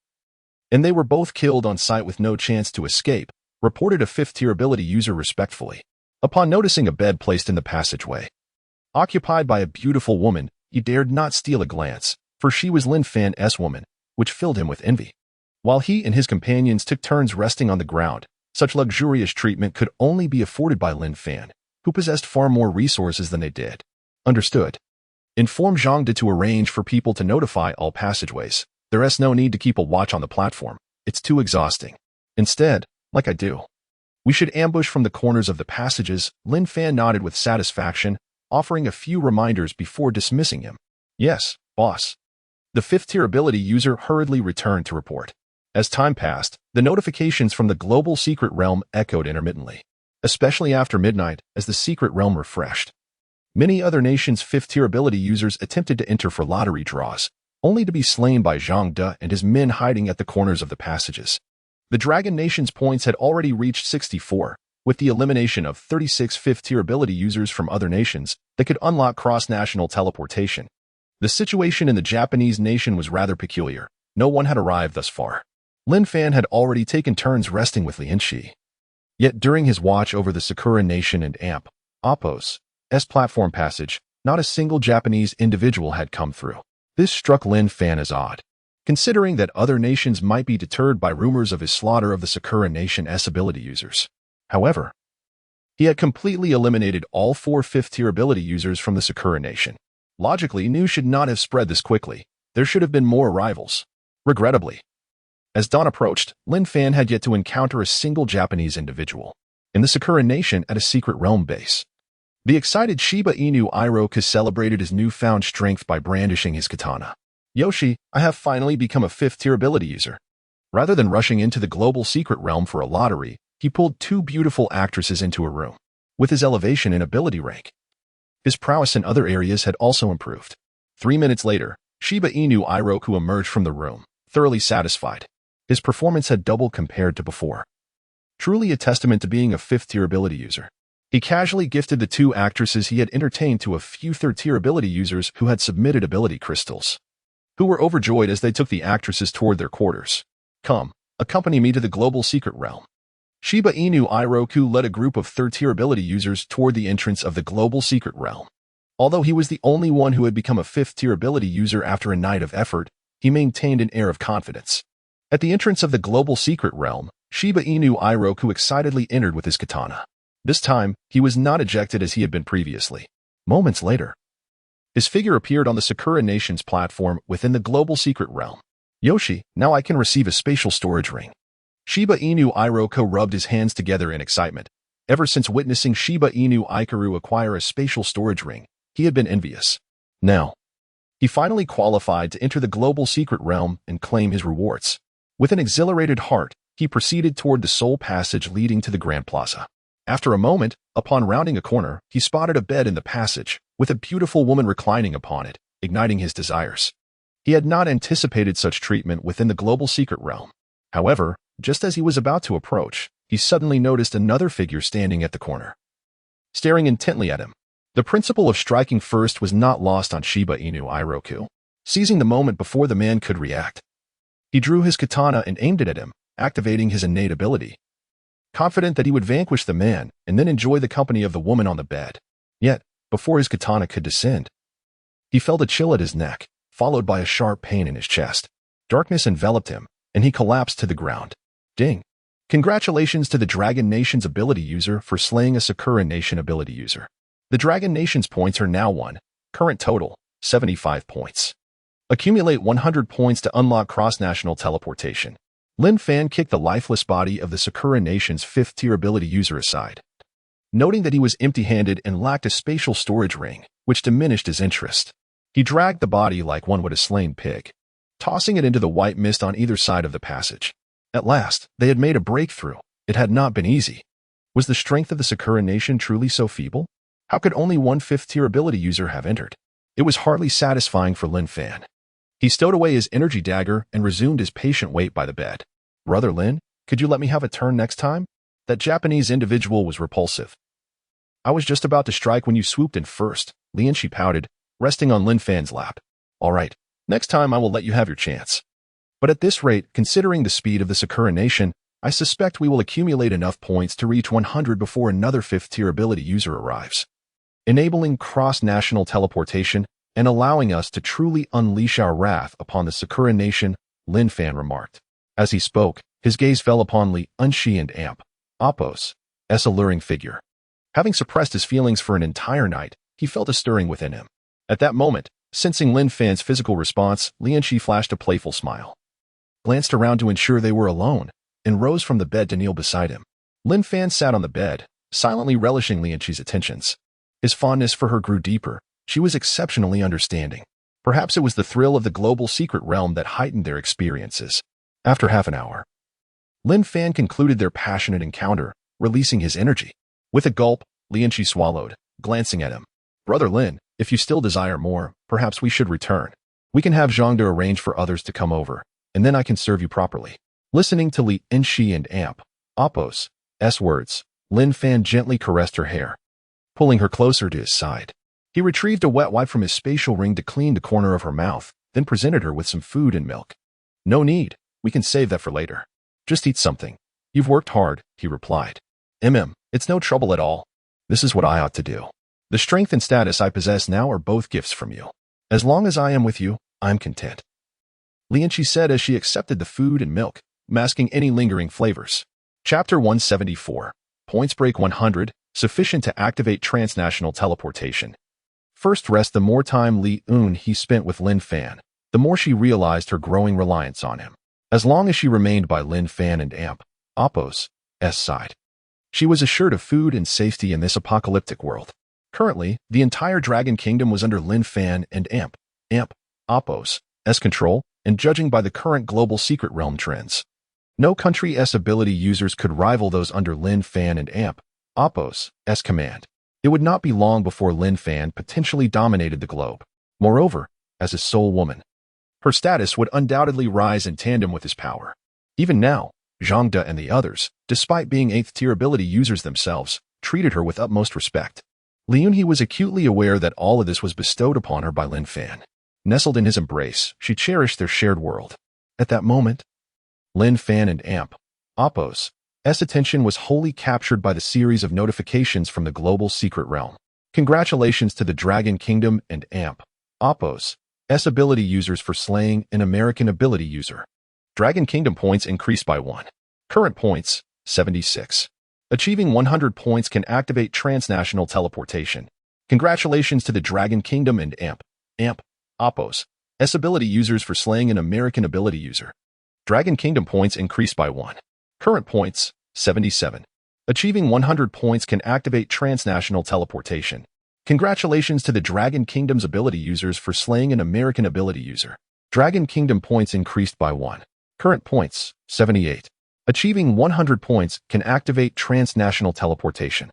and they were both killed on sight with no chance to escape, reported a 5th-tier ability user respectfully. Upon noticing a bed placed in the passageway, occupied by a beautiful woman, he dared not steal a glance, for she was Lin Fan's woman, which filled him with envy. While he and his companions took turns resting on the ground, such luxurious treatment could only be afforded by Lin Fan, who possessed far more resources than they did. Understood. Inform Zhang De to arrange for people to notify all passageways. There's no need to keep a watch on the platform. It's too exhausting. Instead, like I do, we should ambush from the corners of the passages. Lin Fan nodded with satisfaction, offering a few reminders before dismissing him. Yes, boss. The 5th-tier ability user hurriedly returned to report. As time passed, the notifications from the global secret realm echoed intermittently, especially after midnight as the secret realm refreshed. Many other nations' 5th-tier ability users attempted to enter for lottery draws, only to be slain by Zhang De and his men hiding at the corners of the passages. The Dragon Nation's points had already reached 64, with the elimination of 36 5th-tier ability users from other nations that could unlock cross-national teleportation. The situation in the Japanese nation was rather peculiar. No one had arrived thus far. Lin Fan had already taken turns resting with Lin Shi. Yet during his watch over the Sakura Nation and Oppo's platform passage, not a single Japanese individual had come through. This struck Lin Fan as odd, considering that other nations might be deterred by rumors of his slaughter of the Sakura Nation's ability users. However, he had completely eliminated all 4 5th-tier ability users from the Sakura Nation. Logically, news should not have spread this quickly. There should have been more arrivals. Regrettably, as dawn approached, Lin Fan had yet to encounter a single Japanese individual in the Sakura Nation at a secret realm base. The excited Shiba Inu Iroha celebrated his newfound strength by brandishing his katana. Yoshi, I have finally become a 5th-tier ability user. Rather than rushing into the global secret realm for a lottery, he pulled 2 beautiful actresses into a room. With his elevation in ability rank, his prowess in other areas had also improved. 3 minutes later, Shiba Inu Iroha emerged from the room, thoroughly satisfied. His performance had doubled compared to before. Truly a testament to being a 5th-tier ability user. He casually gifted the 2 actresses he had entertained to a few 3rd-tier ability users who had submitted ability crystals, who were overjoyed as they took the actresses toward their quarters. Come, accompany me to the global secret realm. Shiba Inu Iroha led a group of 3rd-tier ability users toward the entrance of the global secret realm. Although he was the only one who had become a 5th-tier ability user after a night of effort, he maintained an air of confidence. At the entrance of the global secret realm, Shiba Inu Iroha excitedly entered with his katana. This time, he was not ejected as he had been previously. Moments later, his figure appeared on the Sakura Nation's platform within the global secret realm. Yoshi, now I can receive a spatial storage ring. Shiba Inu Iroha rubbed his hands together in excitement. Ever since witnessing Shiba Inu Ikaru acquire a spatial storage ring, he had been envious. Now, he finally qualified to enter the global secret realm and claim his rewards. With an exhilarated heart, he proceeded toward the sole passage leading to the Grand Plaza. After a moment, upon rounding a corner, he spotted a bed in the passage, with a beautiful woman reclining upon it, igniting his desires. He had not anticipated such treatment within the global secret realm. However, just as he was about to approach, he suddenly noticed another figure standing at the corner, staring intently at him. The principle of striking first was not lost on Shiba Inu Iroku. Seizing the moment before the man could react, he drew his katana and aimed it at him, activating his innate ability. Confident that he would vanquish the man and then enjoy the company of the woman on the bed. Yet, before his katana could descend, he felt a chill at his neck, followed by a sharp pain in his chest. Darkness enveloped him, and he collapsed to the ground. Ding! Congratulations to the Dragon Nation's ability user for slaying a Sakura Nation ability user. The Dragon Nation's points are now 1. Current total, 75 points. Accumulate 100 points to unlock cross-national teleportation. Lin Fan kicked the lifeless body of the Sakura Nation's 5th-tier ability user aside, noting that he was empty-handed and lacked a spatial storage ring, which diminished his interest. He dragged the body like one would a slain pig, tossing it into the white mist on either side of the passage. At last, they had made a breakthrough. It had not been easy. Was the strength of the Sakura Nation truly so feeble? How could only one 5th-tier ability user have entered? It was hardly satisfying for Lin Fan. He stowed away his energy dagger and resumed his patient wait by the bed. Brother Lin, could you let me have a turn next time? That Japanese individual was repulsive. I was just about to strike when you swooped in first, Lianchi pouted, resting on Lin Fan's lap. All right, next time I will let you have your chance. But at this rate, considering the speed of the Sakura Nation, I suspect we will accumulate enough points to reach 100 before another 5th-tier ability user arrives, enabling cross-national teleportation and allowing us to truly unleash our wrath upon the Sakura Nation, Lin Fan remarked. As he spoke, his gaze fell upon Li Unshi and Amp, Apos, alluring figure. Having suppressed his feelings for an entire night, he felt a stirring within him. At that moment, sensing Lin Fan's physical response, Li Unshi flashed a playful smile, glanced around to ensure they were alone, and rose from the bed to kneel beside him. Lin Fan sat on the bed, silently relishing Li Unshi's attentions. His fondness for her grew deeper. She was exceptionally understanding. Perhaps it was the thrill of the global secret realm that heightened their experiences. After half an hour, Lin Fan concluded their passionate encounter, releasing his energy. With a gulp, Lianchi swallowed, glancing at him. Brother Lin, if you still desire more, perhaps we should return. We can have Zhangde arrange for others to come over, and then I can serve you properly. Listening to Li Enshi and Amp, Apos' words, Lin Fan gently caressed her hair, pulling her closer to his side. He retrieved a wet wipe from his spatial ring to clean the corner of her mouth, then presented her with some food and milk. No need, we can save that for later. Just eat something. You've worked hard, he replied. It's no trouble at all. This is what I ought to do. The strength and status I possess now are both gifts from you. As long as I am with you, I'm content. Lianchi said as she accepted the food and milk, masking any lingering flavors. Chapter 174. Points break 100, sufficient to activate transnational teleportation. First rest. The more time Li Un he spent with Lin Fan, the more she realized her growing reliance on him. As long as she remained by Lin Fan and Amp, Apos' side, she was assured of food and safety in this apocalyptic world. Currently, the entire Dragon Kingdom was under Lin Fan and Amp, Apos' control, and judging by the current global secret realm trends, no country's ability users could rival those under Lin Fan and Amp, Apos' command. It would not be long before Lin Fan potentially dominated the globe. Moreover, as his sole woman, her status would undoubtedly rise in tandem with his power. Even now, Zhangde and the others, despite being 8th-tier ability users themselves, treated her with utmost respect. Liunhe was acutely aware that all of this was bestowed upon her by Lin Fan. Nestled in his embrace, she cherished their shared world. At that moment, Lin Fan and Amp, Apos' attention was wholly captured by the series of notifications from the global secret realm. Congratulations to the Dragon Kingdom and Amp, Apos' ability users for slaying an American ability user. Dragon Kingdom points increased by 1. Current points, 76. Achieving 100 points can activate transnational teleportation. Congratulations to the Dragon Kingdom and Amp, Apos' ability users for slaying an American ability user. Dragon Kingdom points increased by 1. Current points, 77. Achieving 100 points can activate transnational teleportation. Congratulations to the Dragon Kingdom's ability users for slaying an American ability user. Dragon Kingdom points increased by 1. Current points, 78. Achieving 100 points can activate transnational teleportation.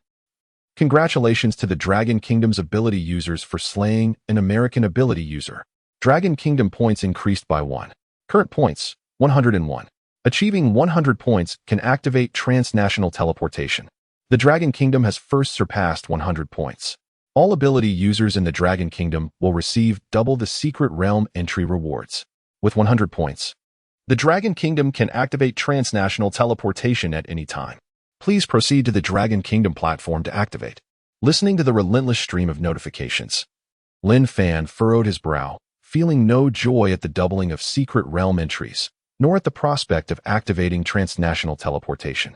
Congratulations to the Dragon Kingdom's ability users for slaying an American ability user. Dragon Kingdom points increased by 1. Current points, 101. Achieving 100 points can activate transnational teleportation. The Dragon Kingdom has first surpassed 100 points. All ability users in the Dragon Kingdom will receive double the Secret Realm entry rewards. With 100 points, the Dragon Kingdom can activate transnational teleportation at any time. Please proceed to the Dragon Kingdom platform to activate. Listening to the relentless stream of notifications, Lin Fan furrowed his brow, feeling no joy at the doubling of Secret Realm entries, nor at the prospect of activating transnational teleportation.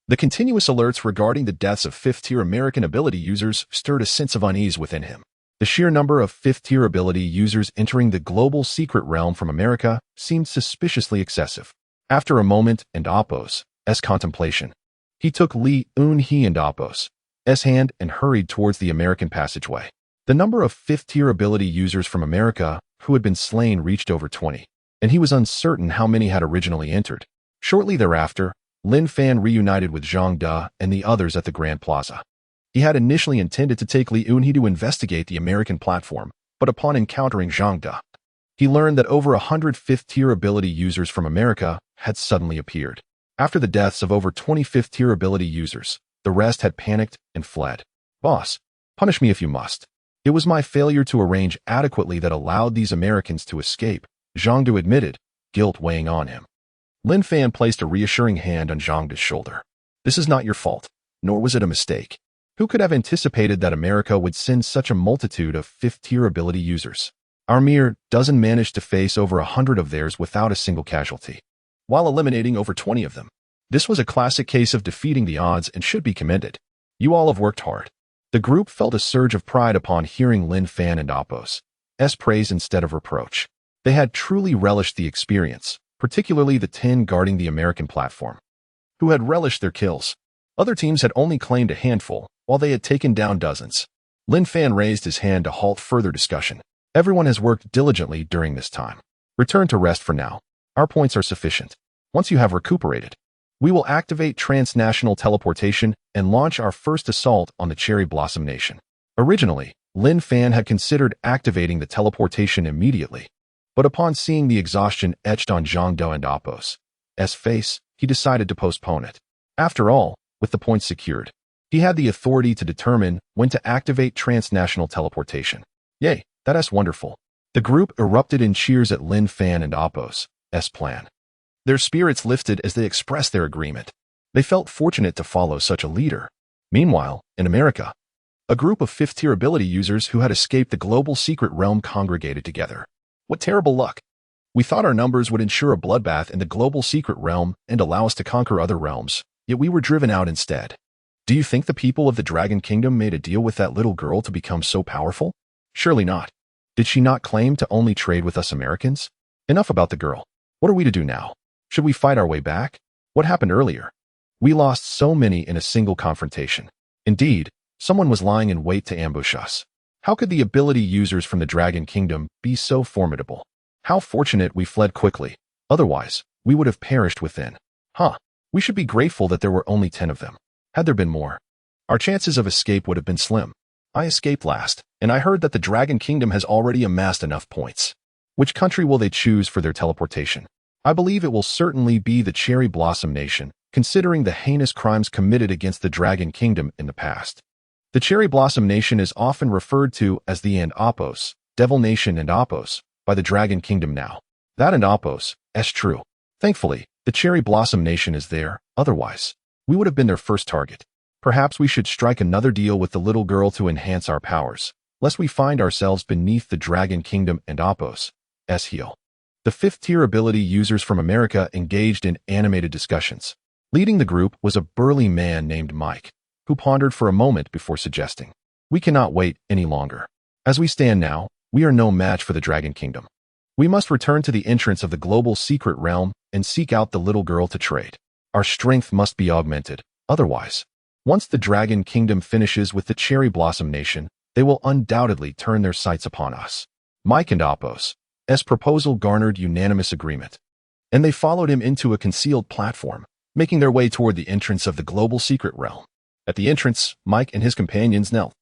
The continuous alerts regarding the deaths of 5th-tier American ability users stirred a sense of unease within him. The sheer number of 5th-tier ability users entering the global Secret Realm from America seemed suspiciously excessive. After a moment and Appo's contemplation, he took Li Un-hee and Appo's hand and hurried towards the American passageway. The number of 5th-tier ability users from America who had been slain reached over 20, and he was uncertain how many had originally entered. Shortly thereafter, Lin Fan reunited with Zhang De and the others at the Grand Plaza. He had initially intended to take Li Un-hee to investigate the American platform, but upon encountering Zhang De, he learned that over 100 5th-tier ability users from America had suddenly appeared. After the deaths of over 20 5th-tier ability users, the rest had panicked and fled. Boss, punish me if you must. It was my failure to arrange adequately that allowed these Americans to escape, Zhang De admitted, guilt weighing on him. Lin Fan placed a reassuring hand on Zhang De's shoulder. This is not your fault, nor was it a mistake. Who could have anticipated that America would send such a multitude of 5th-tier ability users? Our mere dozen managed to face over 100 of theirs without a single casualty, while eliminating over 20 of them. This was a classic case of defeating the odds and should be commended. You all have worked hard. The group felt a surge of pride upon hearing Lin Fan and Appo's praise instead of reproach. They had truly relished the experience, particularly the 10 guarding the American platform, who had relished their kills. Other teams had only claimed a handful, while they had taken down dozens. Lin Fan raised his hand to halt further discussion. Everyone has worked diligently during this time. Return to rest for now. Our points are sufficient. Once you have recuperated, we will activate transnational teleportation and launch our first assault on the Cherry Blossom Nation. Originally, Lin Fan had considered activating the teleportation immediately, but upon seeing the exhaustion etched on Zhang De and Appo's face, he decided to postpone it. After all, with the points secured, he had the authority to determine when to activate transnational teleportation. Yay, that's wonderful. The group erupted in cheers at Lin Fan and Appo's plan. Their spirits lifted as they expressed their agreement. They felt fortunate to follow such a leader. Meanwhile, in America, a group of 5th-tier ability users who had escaped the global secret realm congregated together. What terrible luck! We thought our numbers would ensure a bloodbath in the global secret realm and allow us to conquer other realms, yet we were driven out instead. Do you think the people of the Dragon Kingdom made a deal with that little girl to become so powerful? Surely not. Did she not claim to only trade with us Americans? Enough about the girl. What are we to do now? Should we fight our way back? What happened earlier? We lost so many in a single confrontation. Indeed, someone was lying in wait to ambush us. How could the ability users from the Dragon Kingdom be so formidable? How fortunate we fled quickly. Otherwise, we would have perished within. We should be grateful that there were only 10 of them. Had there been more, our chances of escape would have been slim. I escaped last, and I heard that the Dragon Kingdom has already amassed enough points. Which country will they choose for their teleportation? I believe it will certainly be the Cherry Blossom Nation, considering the heinous crimes committed against the Dragon Kingdom in the past. The Cherry Blossom Nation is often referred to as the Appo's, Devil Nation and Appo's, by the Dragon Kingdom now. That and Appo's, true. Thankfully, the Cherry Blossom Nation is there, otherwise, we would have been their first target. Perhaps we should strike another deal with the little girl to enhance our powers, lest we find ourselves beneath the Dragon Kingdom and Appo's heel. The 5th-tier ability users from America engaged in animated discussions. Leading the group was a burly man named Mike, who pondered for a moment before suggesting, "We cannot wait any longer. As we stand now, we are no match for the Dragon Kingdom. We must return to the entrance of the global secret realm and seek out the little girl to trade. Our strength must be augmented, otherwise, once the Dragon Kingdom finishes with the Cherry Blossom Nation, they will undoubtedly turn their sights upon us." Mike and Appo's proposal garnered unanimous agreement, and they followed him into a concealed platform, making their way toward the entrance of the global secret realm. At the entrance, Mike and his companions knelt,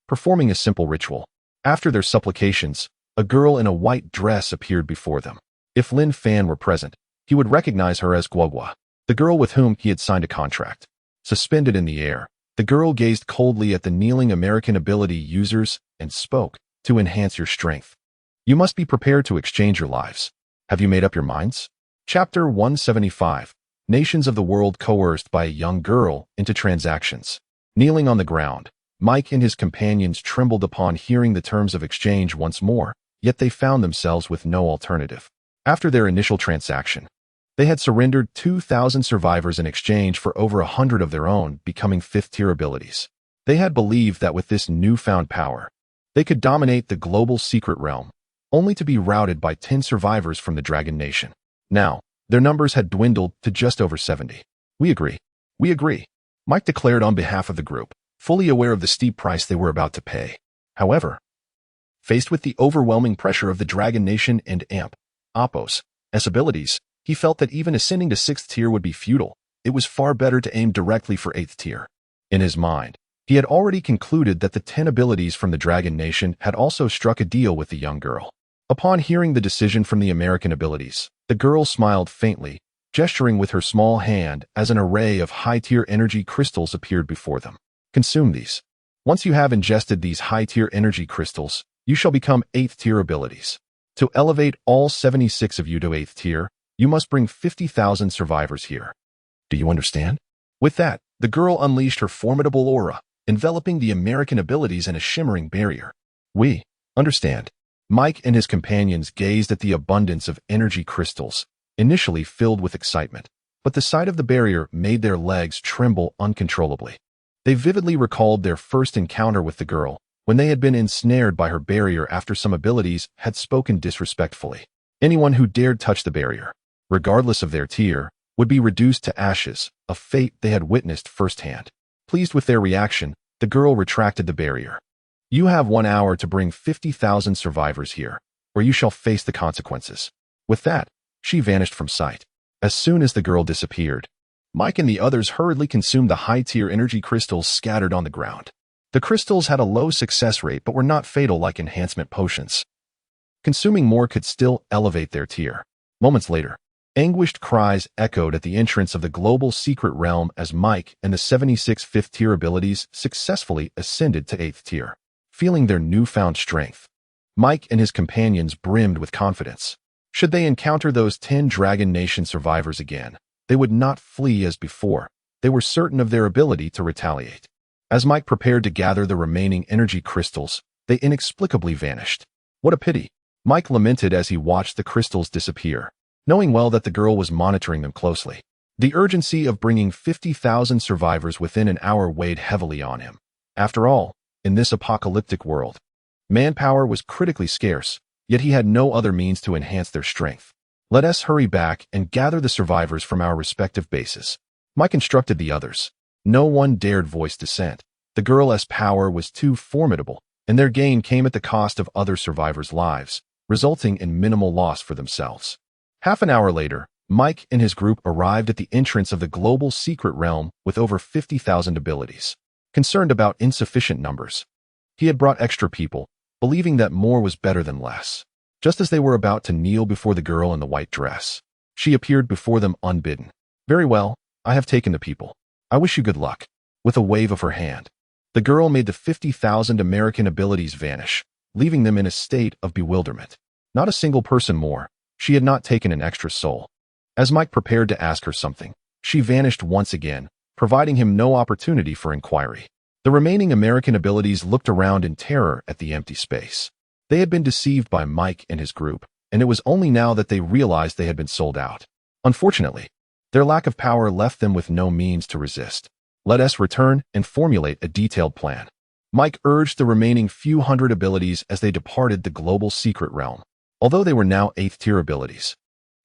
performing a simple ritual. After their supplications, a girl in a white dress appeared before them. If Lin Fan were present, he would recognize her as Guogua, the girl with whom he had signed a contract. Suspended in the air, The girl gazed coldly at the kneeling American ability users and spoke, "To enhance your strength, you must be prepared to exchange your lives. Have you made up your minds?" Chapter 175. Nations of the World Coerced by a Young Girl into Transactions. Kneeling on the ground, Mike and his companions trembled upon hearing the terms of exchange once more, yet they found themselves with no alternative. After their initial transaction, they had surrendered 2,000 survivors in exchange for over 100 of their own, becoming fifth-tier abilities. They had believed that with this newfound power, they could dominate the global secret realm, only to be routed by 10 survivors from the Dragon Nation. Now, their numbers had dwindled to just over 70. "We agree. We agree," Mike declared on behalf of the group, fully aware of the steep price they were about to pay. However, faced with the overwhelming pressure of the Dragon Nation and Appos' abilities, he felt that even ascending to 6th tier would be futile. It was far better to aim directly for 8th tier. In his mind, he had already concluded that the 10 abilities from the Dragon Nation had also struck a deal with the young girl. Upon hearing the decision from the American abilities, the girl smiled faintly, gesturing with her small hand as an array of high-tier energy crystals appeared before them. "Consume these. Once you have ingested these high-tier energy crystals, you shall become 8th tier abilities. To elevate all 76 of you to 8th tier, you must bring 50,000 survivors here. Do you understand?" With that, the girl unleashed her formidable aura, enveloping the American abilities in a shimmering barrier. "We understand." Mike and his companions gazed at the abundance of energy crystals, initially filled with excitement, but the sight of the barrier made their legs tremble uncontrollably. They vividly recalled their first encounter with the girl, when they had been ensnared by her barrier after some abilities had spoken disrespectfully. Anyone who dared touch the barrier, regardless of their tier, would be reduced to ashes, a fate they had witnessed firsthand. Pleased with their reaction, the girl retracted the barrier. "You have 1 hour to bring 50,000 survivors here, or you shall face the consequences." With that, she vanished from sight. As soon as the girl disappeared, Mike and the others hurriedly consumed the high-tier energy crystals scattered on the ground. The crystals had a low success rate but were not fatal like enhancement potions. Consuming more could still elevate their tier. Moments later, anguished cries echoed at the entrance of the global secret realm as Mike and the 76 fifth-tier abilities successfully ascended to 8th tier. Feeling their newfound strength, Mike and his companions brimmed with confidence. Should they encounter those 10 Dragon Nation survivors again, they would not flee as before. They were certain of their ability to retaliate. As Mike prepared to gather the remaining energy crystals, they inexplicably vanished. "What a pity," Mike lamented as he watched the crystals disappear, knowing well that the girl was monitoring them closely. The urgency of bringing 50,000 survivors within an hour weighed heavily on him. After all, in this apocalyptic world, manpower was critically scarce, yet he had no other means to enhance their strength. "Let us hurry back and gather the survivors from our respective bases," Mike instructed the others. No one dared voice dissent. The girl's power was too formidable, and their gain came at the cost of other survivors' lives, resulting in minimal loss for themselves. Half an hour later, Mike and his group arrived at the entrance of the global secret realm with over 50,000 abilities. Concerned about insufficient numbers, he had brought extra people, believing that more was better than less. Just as they were about to kneel before the girl in the white dress, she appeared before them unbidden. "Very well, I have taken the people. I wish you good luck." With a wave of her hand, the girl made the 50,000 American abilities vanish, leaving them in a state of bewilderment. Not a single person more. She had not taken an extra soul. As Mike prepared to ask her something, she vanished once again, providing him no opportunity for inquiry. The remaining American abilities looked around in terror at the empty space. They had been deceived by Mike and his group, and it was only now that they realized they had been sold out. Unfortunately, their lack of power left them with no means to resist. "Let us return and formulate a detailed plan." Mike urged the remaining few hundred abilities as they departed the global secret realm. Although they were now 8th tier abilities,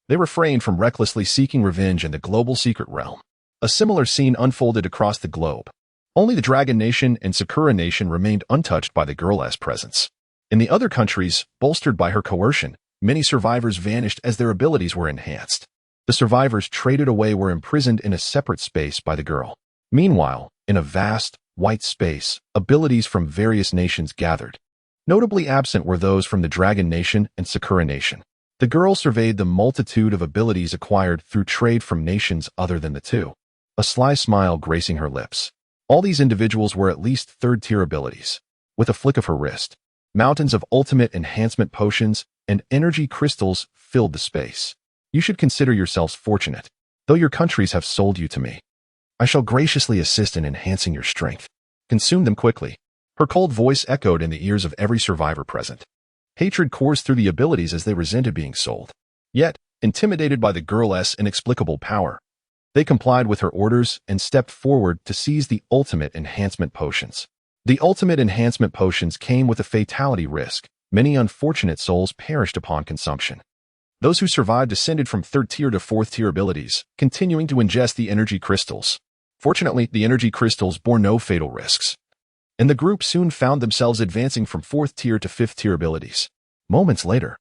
they refrained from recklessly seeking revenge in the global secret realm. A similar scene unfolded across the globe. Only the Dragon Nation and Sakura Nation remained untouched by the girl's presence. In the other countries, bolstered by her coercion, many survivors vanished as their abilities were enhanced. The survivors traded away were imprisoned in a separate space by the girl. Meanwhile, in a vast, white space, abilities from various nations gathered. Notably absent were those from the Dragon Nation and Sakura Nation. The girl surveyed the multitude of abilities acquired through trade from nations other than the two, a sly smile gracing her lips. All these individuals were at least third-tier abilities. With a flick of her wrist, mountains of ultimate enhancement potions and energy crystals filled the space. You should consider yourselves fortunate. Though your countries have sold you to me, I shall graciously assist in enhancing your strength. Consume them quickly. Her cold voice echoed in the ears of every survivor present. Hatred coursed through the abilities as they resented being sold. Yet, intimidated by the girl's inexplicable power, they complied with her orders and stepped forward to seize the ultimate enhancement potions. The ultimate enhancement potions came with a fatality risk. Many unfortunate souls perished upon consumption. Those who survived descended from third-tier to fourth-tier abilities, continuing to ingest the energy crystals. Fortunately, the energy crystals bore no fatal risks, and the group soon found themselves advancing from fourth-tier to fifth-tier abilities. Moments later,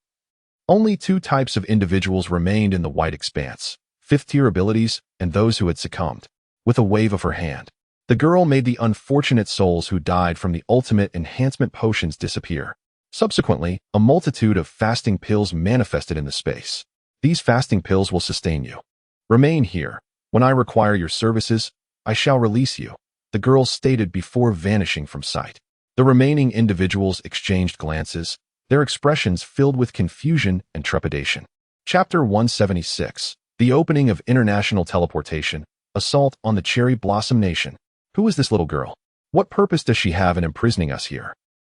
only two types of individuals remained in the white expanse: fifth-tier abilities and those who had succumbed. With a wave of her hand, the girl made the unfortunate souls who died from the ultimate enhancement potions disappear. Subsequently, a multitude of fasting pills manifested in the space. These fasting pills will sustain you. Remain here. When I require your services, I shall release you, the girl stated before vanishing from sight. The remaining individuals exchanged glances, their expressions filled with confusion and trepidation. Chapter 176. The Opening of International Teleportation. Assault on the Cherry Blossom Nation. Who is this little girl? What purpose does she have in imprisoning us here?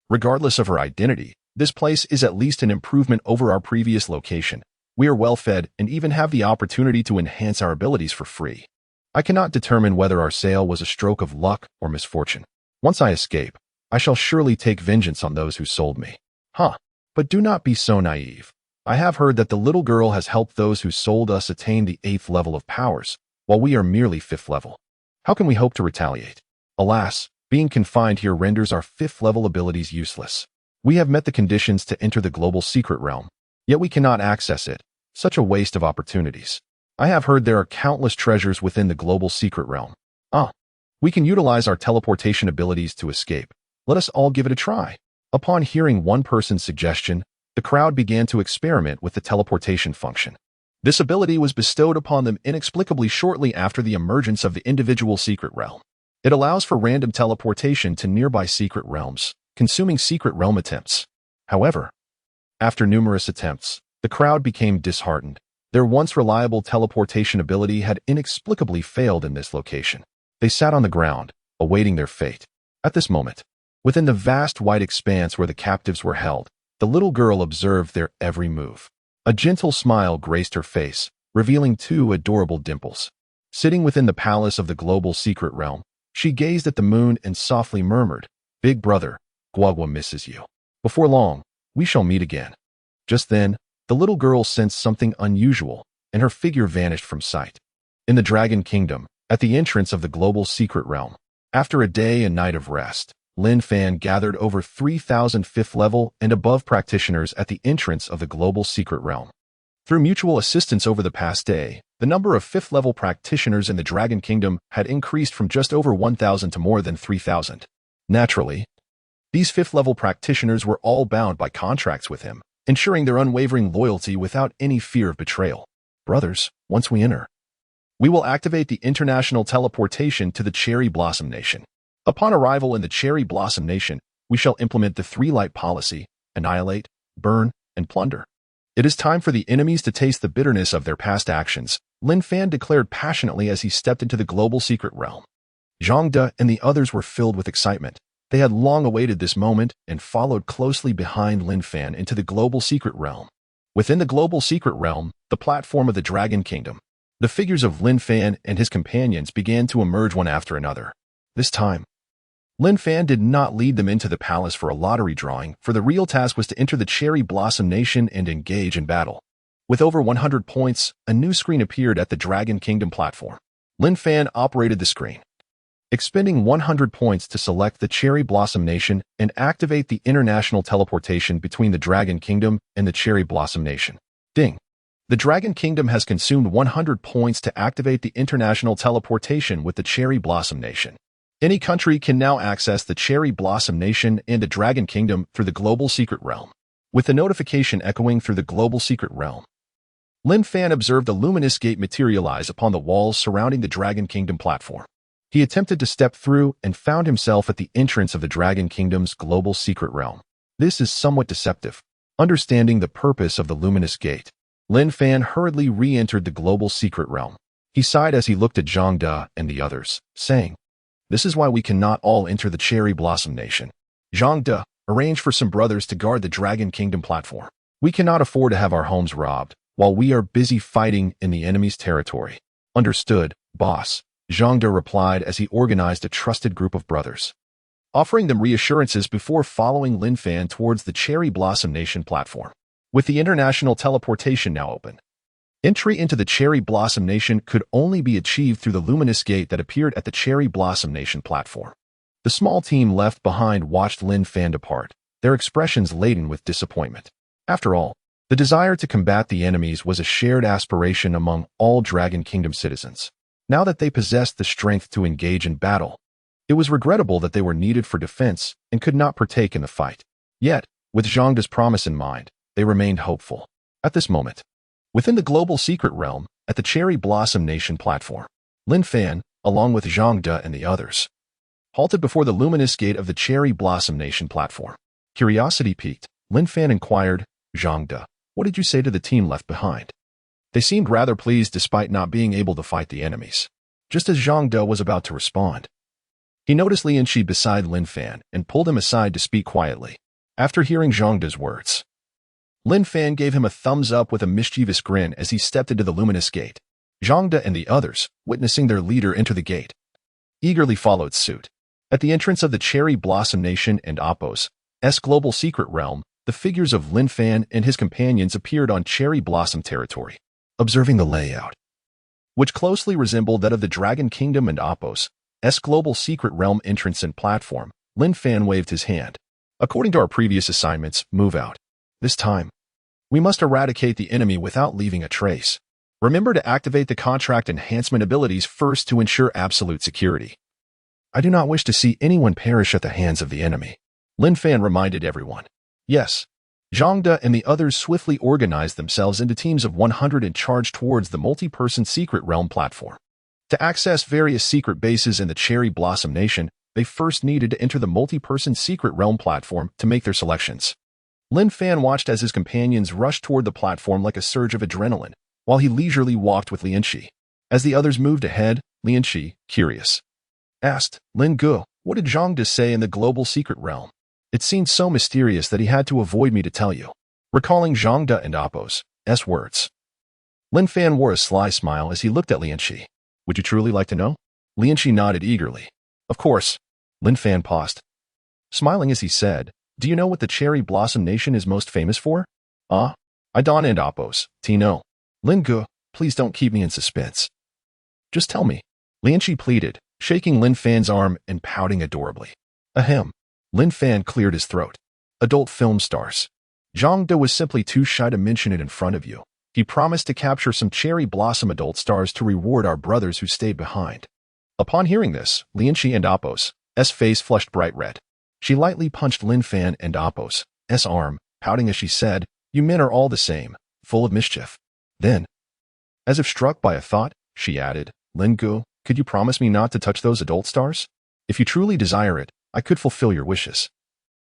Regardless of her identity, this place is at least an improvement over our previous location. We are well fed and even have the opportunity to enhance our abilities for free. I cannot determine whether our sale was a stroke of luck or misfortune. Once I escape, I shall surely take vengeance on those who sold me. But do not be so naive. I have heard that the little girl has helped those who sold us attain the 8th level of powers, while we are merely 5th level. How can we hope to retaliate? Alas, being confined here renders our 5th level abilities useless. We have met the conditions to enter the global secret realm, yet we cannot access it. Such a waste of opportunities. I have heard there are countless treasures within the global secret realm. We can utilize our teleportation abilities to escape. Let us all give it a try. Upon hearing one person's suggestion, the crowd began to experiment with the teleportation function. This ability was bestowed upon them inexplicably shortly after the emergence of the individual secret realm. It allows for random teleportation to nearby secret realms, consuming secret realm attempts. However, after numerous attempts, the crowd became disheartened. Their once reliable teleportation ability had inexplicably failed in this location. They sat on the ground, awaiting their fate. At this moment, within the vast white expanse where the captives were held, the little girl observed their every move. A gentle smile graced her face, revealing two adorable dimples. Sitting within the palace of the global secret realm, she gazed at the moon and softly murmured, "Big brother, Guagua misses you. Before long, we shall meet again." Just then, the little girl sensed something unusual, and her figure vanished from sight. In the Dragon Kingdom, at the entrance of the global secret realm, after a day and night of rest, Lin Fan gathered over 3,000 5th level and above practitioners at the entrance of the global secret realm. Through mutual assistance over the past day, the number of 5th level practitioners in the Dragon Kingdom had increased from just over 1,000 to more than 3,000. Naturally, these 5th level practitioners were all bound by contracts with him, ensuring their unwavering loyalty without any fear of betrayal. Brothers, once we enter, we will activate the international teleportation to the Cherry Blossom Nation. Upon arrival in the Cherry Blossom Nation, we shall implement the 3-light policy: annihilate, burn, and plunder. It is time for the enemies to taste the bitterness of their past actions, Lin Fan declared passionately as he stepped into the global secret realm. Zhang De and the others were filled with excitement. They had long awaited this moment and followed closely behind Lin Fan into the global secret realm. Within the global secret realm, the platform of the Dragon Kingdom, the figures of Lin Fan and his companions began to emerge one after another. This time, Lin Fan did not lead them into the palace for a lottery drawing, for the real task was to enter the Cherry Blossom Nation and engage in battle. With over 100 points, a new screen appeared at the Dragon Kingdom platform. Lin Fan operated the screen, expending 100 points to select the Cherry Blossom Nation and activate the international teleportation between the Dragon Kingdom and the Cherry Blossom Nation. Ding! The Dragon Kingdom has consumed 100 points to activate the international teleportation with the Cherry Blossom Nation. Any country can now access the Cherry Blossom Nation and the Dragon Kingdom through the global secret realm. With the notification echoing through the global secret realm, Lin Fan observed a luminous gate materialize upon the walls surrounding the Dragon Kingdom platform. He attempted to step through and found himself at the entrance of the Dragon Kingdom's global secret realm. This is somewhat deceptive. Understanding the purpose of the luminous gate, Lin Fan hurriedly re-entered the global secret realm. He sighed as he looked at Zhang De and the others, saying, "This is why we cannot all enter the Cherry Blossom Nation. Zhang De, arrange for some brothers to guard the Dragon Kingdom platform. We cannot afford to have our homes robbed while we are busy fighting in the enemy's territory." "Understood, boss," Zhang De replied as he organized a trusted group of brothers, offering them reassurances before following Lin Fan towards the Cherry Blossom Nation platform. With the international teleportation now open, entry into the Cherry Blossom Nation could only be achieved through the luminous gate that appeared at the Cherry Blossom Nation platform. The small team left behind watched Lin Fan depart, their expressions laden with disappointment. After all, the desire to combat the enemies was a shared aspiration among all Dragon Kingdom citizens. Now that they possessed the strength to engage in battle, it was regrettable that they were needed for defense and could not partake in the fight. Yet, with Zhang De's promise in mind, they remained hopeful. At this moment, within the global secret realm, at the Cherry Blossom Nation platform, Lin Fan, along with Zhang De and the others, halted before the luminous gate of the Cherry Blossom Nation platform. Curiosity piqued, Lin Fan inquired, "Zhang De, what did you say to the team left behind?" They seemed rather pleased despite not being able to fight the enemies. Just as Zhang De was about to respond, he noticed Lin Shi beside Lin Fan and pulled him aside to speak quietly. After hearing Zhang De's words, Lin Fan gave him a thumbs up with a mischievous grin as he stepped into the luminous gate. Zhang De and the others, witnessing their leader enter the gate, eagerly followed suit. At the entrance of the Cherry Blossom Nation and Apos' global secret realm, the figures of Lin Fan and his companions appeared on Cherry Blossom territory. Observing the layout, which closely resembled that of the Dragon Kingdom and Apos' global secret realm entrance and platform, Lin Fan waved his hand. "According to our previous assignments, move out. This time, we must eradicate the enemy without leaving a trace. Remember to activate the contract enhancement abilities first to ensure absolute security. I do not wish to see anyone perish at the hands of the enemy," Lin Fan reminded everyone. Yes. Zhang De and the others swiftly organized themselves into teams of 100 and charged towards the multi-person secret realm platform. To access various secret bases in the Cherry Blossom Nation, they first needed to enter the multi-person secret realm platform to make their selections. Lin Fan watched as his companions rushed toward the platform like a surge of adrenaline, while he leisurely walked with Lin Shi. As the others moved ahead, Lin Shi, curious, asked, "Lin Gu, what did Zhang De say in the global secret realm? It seemed so mysterious that he had to avoid me to tell you." Recalling Zhang De and Apos' words, Lin Fan wore a sly smile as he looked at Lin Shi. "Would you truly like to know?" Lin Shi nodded eagerly. "Of course." Lin Fan paused, smiling as he said, "Do you know what the Cherry Blossom Nation is most famous for?" "Ah, I don't and Apos, Tino." "Lin Gu, please don't keep me in suspense. Just tell me," Lin Shi pleaded, shaking Lin Fan's arm and pouting adorably. Ahem. Lin Fan cleared his throat. "Adult film stars. Zhang De was simply too shy to mention it in front of you. He promised to capture some Cherry Blossom adult stars to reward our brothers who stayed behind." Upon hearing this, Lin Shi and Apos' face flushed bright red. She lightly punched Lin Fan and Apos' arm, pouting as she said, "You men are all the same, full of mischief." Then, as if struck by a thought, she added, "Lin Gu, could you promise me not to touch those adult stars? If you truly desire it, I could fulfill your wishes."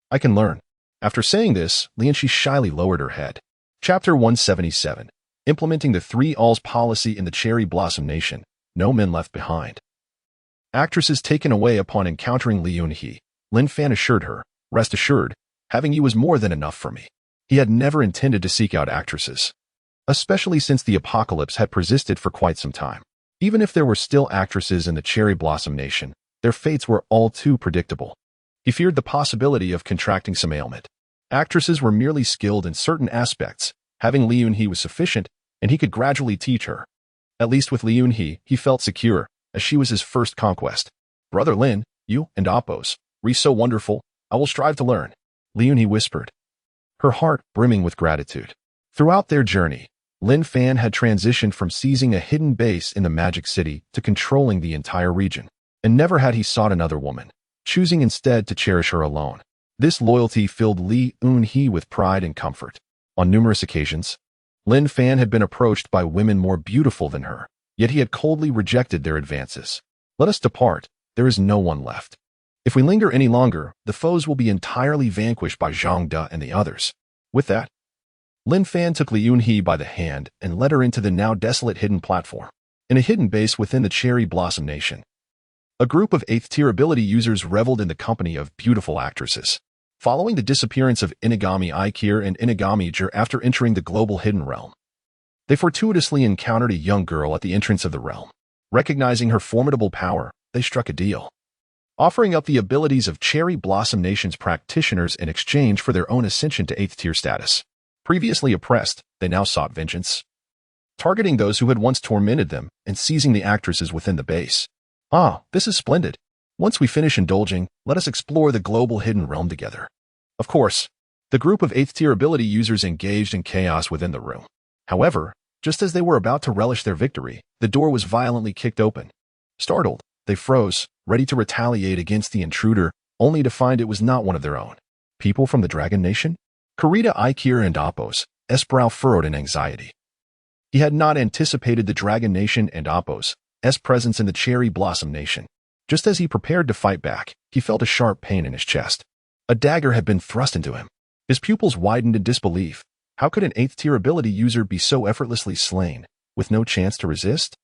"I can learn." After saying this, Lin Shi shyly lowered her head. Chapter 177. Implementing the Three Alls policy in the Cherry Blossom Nation. No men left behind. Actresses taken away upon encountering Lin He. Lin Fan assured her, "Rest assured, having you was more than enough for me." He had never intended to seek out actresses, especially since the apocalypse had persisted for quite some time. Even if there were still actresses in the Cherry Blossom Nation, their fates were all too predictable. He feared the possibility of contracting some ailment. Actresses were merely skilled in certain aspects. Having Lin He was sufficient, and he could gradually teach her. At least with Lin He felt secure, as she was his first conquest. "Brother Lin, you and Apos, re so wonderful, I will strive to learn," Lin He whispered, her heart brimming with gratitude. Throughout their journey, Lin Fan had transitioned from seizing a hidden base in the Magic City to controlling the entire region. And never had he sought another woman, choosing instead to cherish her alone. This loyalty filled Lin He with pride and comfort. On numerous occasions, Lin Fan had been approached by women more beautiful than her, yet he had coldly rejected their advances. Let us depart. There is no one left. If we linger any longer, the foes will be entirely vanquished by Zhang De and the others. With that, Lin Fan took Li Yunhe by the hand and led her into the now desolate hidden platform, in a hidden base within the Cherry Blossom Nation. A group of 8th-tier ability users reveled in the company of beautiful actresses. Following the disappearance of Inagami Aikir and Inagami Jir after entering the global hidden realm, they fortuitously encountered a young girl at the entrance of the realm. Recognizing her formidable power, they struck a deal, offering up the abilities of Cherry Blossom Nation's practitioners in exchange for their own ascension to 8th-tier status. Previously oppressed, they now sought vengeance, targeting those who had once tormented them and seizing the actresses within the base. Ah, this is splendid. Once we finish indulging, let us explore the global hidden realm together. Of course, the group of 8th-tier ability users engaged in chaos within the room. However, just as they were about to relish their victory, the door was violently kicked open. Startled, they froze, ready to retaliate against the intruder, only to find it was not one of their own. People from the Dragon Nation? Kurita Aikir and Appos, brow furrowed in anxiety. He had not anticipated the Dragon Nation and Appos' presence in the Cherry Blossom Nation. Just as he prepared to fight back, he felt a sharp pain in his chest. A dagger had been thrust into him. His pupils widened in disbelief. How could an 8th-tier ability user be so effortlessly slain, with no chance to resist?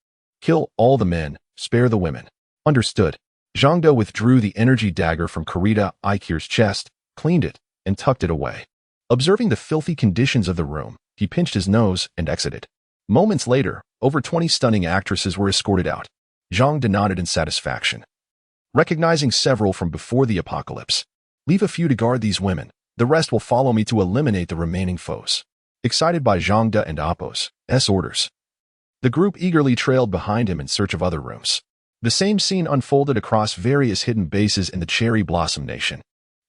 Kill all the men, spare the women. Understood. Zhang De withdrew the energy dagger from Kurita Aikir's chest, cleaned it, and tucked it away. Observing the filthy conditions of the room, he pinched his nose and exited. Moments later, over 20 stunning actresses were escorted out. Zhang De nodded in satisfaction, recognizing several from before the apocalypse. Leave a few to guard these women. The rest will follow me to eliminate the remaining foes. Excited by Zhang De and Appos' orders, the group eagerly trailed behind him in search of other rooms. The same scene unfolded across various hidden bases in the Cherry Blossom Nation.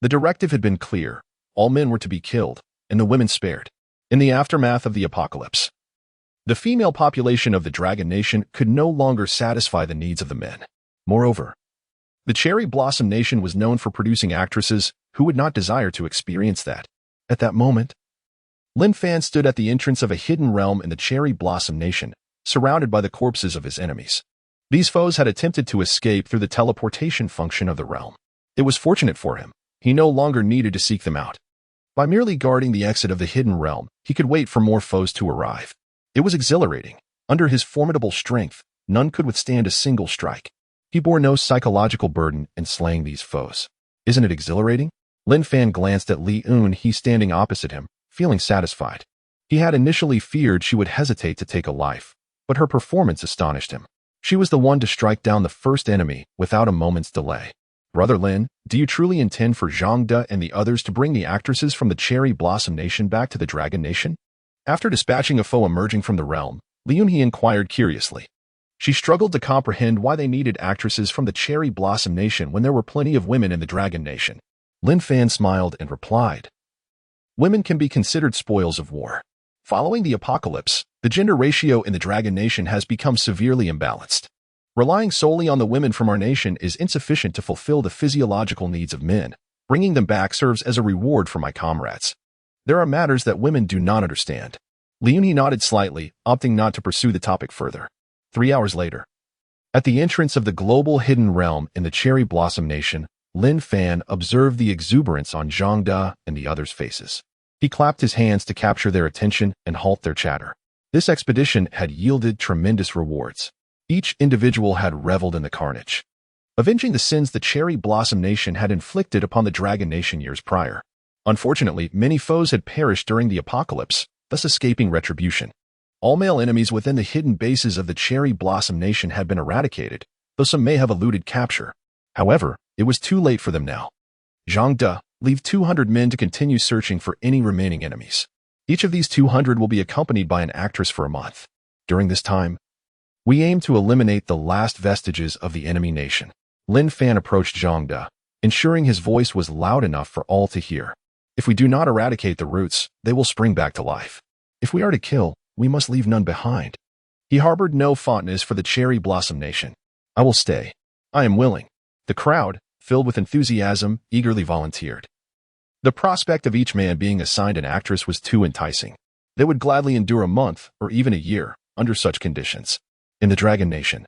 The directive had been clear. All men were to be killed, and the women spared. In the aftermath of the apocalypse, the female population of the Dragon Nation could no longer satisfy the needs of the men. Moreover, the Cherry Blossom Nation was known for producing actresses who would not desire to experience that. At that moment, Lin Fan stood at the entrance of a hidden realm in the Cherry Blossom Nation, surrounded by the corpses of his enemies. These foes had attempted to escape through the teleportation function of the realm. It was fortunate for him. He no longer needed to seek them out. By merely guarding the exit of the hidden realm, he could wait for more foes to arrive. It was exhilarating. Under his formidable strength, none could withstand a single strike. He bore no psychological burden in slaying these foes. Isn't it exhilarating? Lin Fan glanced at Li Yunhe standing opposite him, feeling satisfied. He had initially feared she would hesitate to take a life, but her performance astonished him. She was the one to strike down the first enemy without a moment's delay. Brother Lin, do you truly intend for Zhang De and the others to bring the actresses from the Cherry Blossom Nation back to the Dragon Nation? After dispatching a foe emerging from the realm, Li Yunhe inquired curiously. She struggled to comprehend why they needed actresses from the Cherry Blossom Nation when there were plenty of women in the Dragon Nation. Lin Fan smiled and replied, "Women can be considered spoils of war. Following the apocalypse, the gender ratio in the Dragon Nation has become severely imbalanced. Relying solely on the women from our nation is insufficient to fulfill the physiological needs of men. Bringing them back serves as a reward for my comrades. There are matters that women do not understand." Li Yunhe nodded slightly, opting not to pursue the topic further. 3 hours later, at the entrance of the global hidden realm in the Cherry Blossom Nation, Lin Fan observed the exuberance on Zhang De and the others' faces. He clapped his hands to capture their attention and halt their chatter. This expedition had yielded tremendous rewards. Each individual had reveled in the carnage, avenging the sins the Cherry Blossom Nation had inflicted upon the Dragon Nation years prior. Unfortunately, many foes had perished during the apocalypse, thus escaping retribution. All male enemies within the hidden bases of the Cherry Blossom Nation had been eradicated, though some may have eluded capture. However, it was too late for them now. Zhang De, leave 200 men to continue searching for any remaining enemies. Each of these 200 will be accompanied by an actress for a month. During this time, we aim to eliminate the last vestiges of the enemy nation. Lin Fan approached Zhang De, ensuring his voice was loud enough for all to hear. If we do not eradicate the roots, they will spring back to life. If we are to kill, we must leave none behind. He harbored no fondness for the Cherry Blossom Nation. I will stay. I am willing. The crowd, filled with enthusiasm, eagerly volunteered. The prospect of each man being assigned an actress was too enticing. They would gladly endure a month or even a year under such conditions. In the Dragon Nation,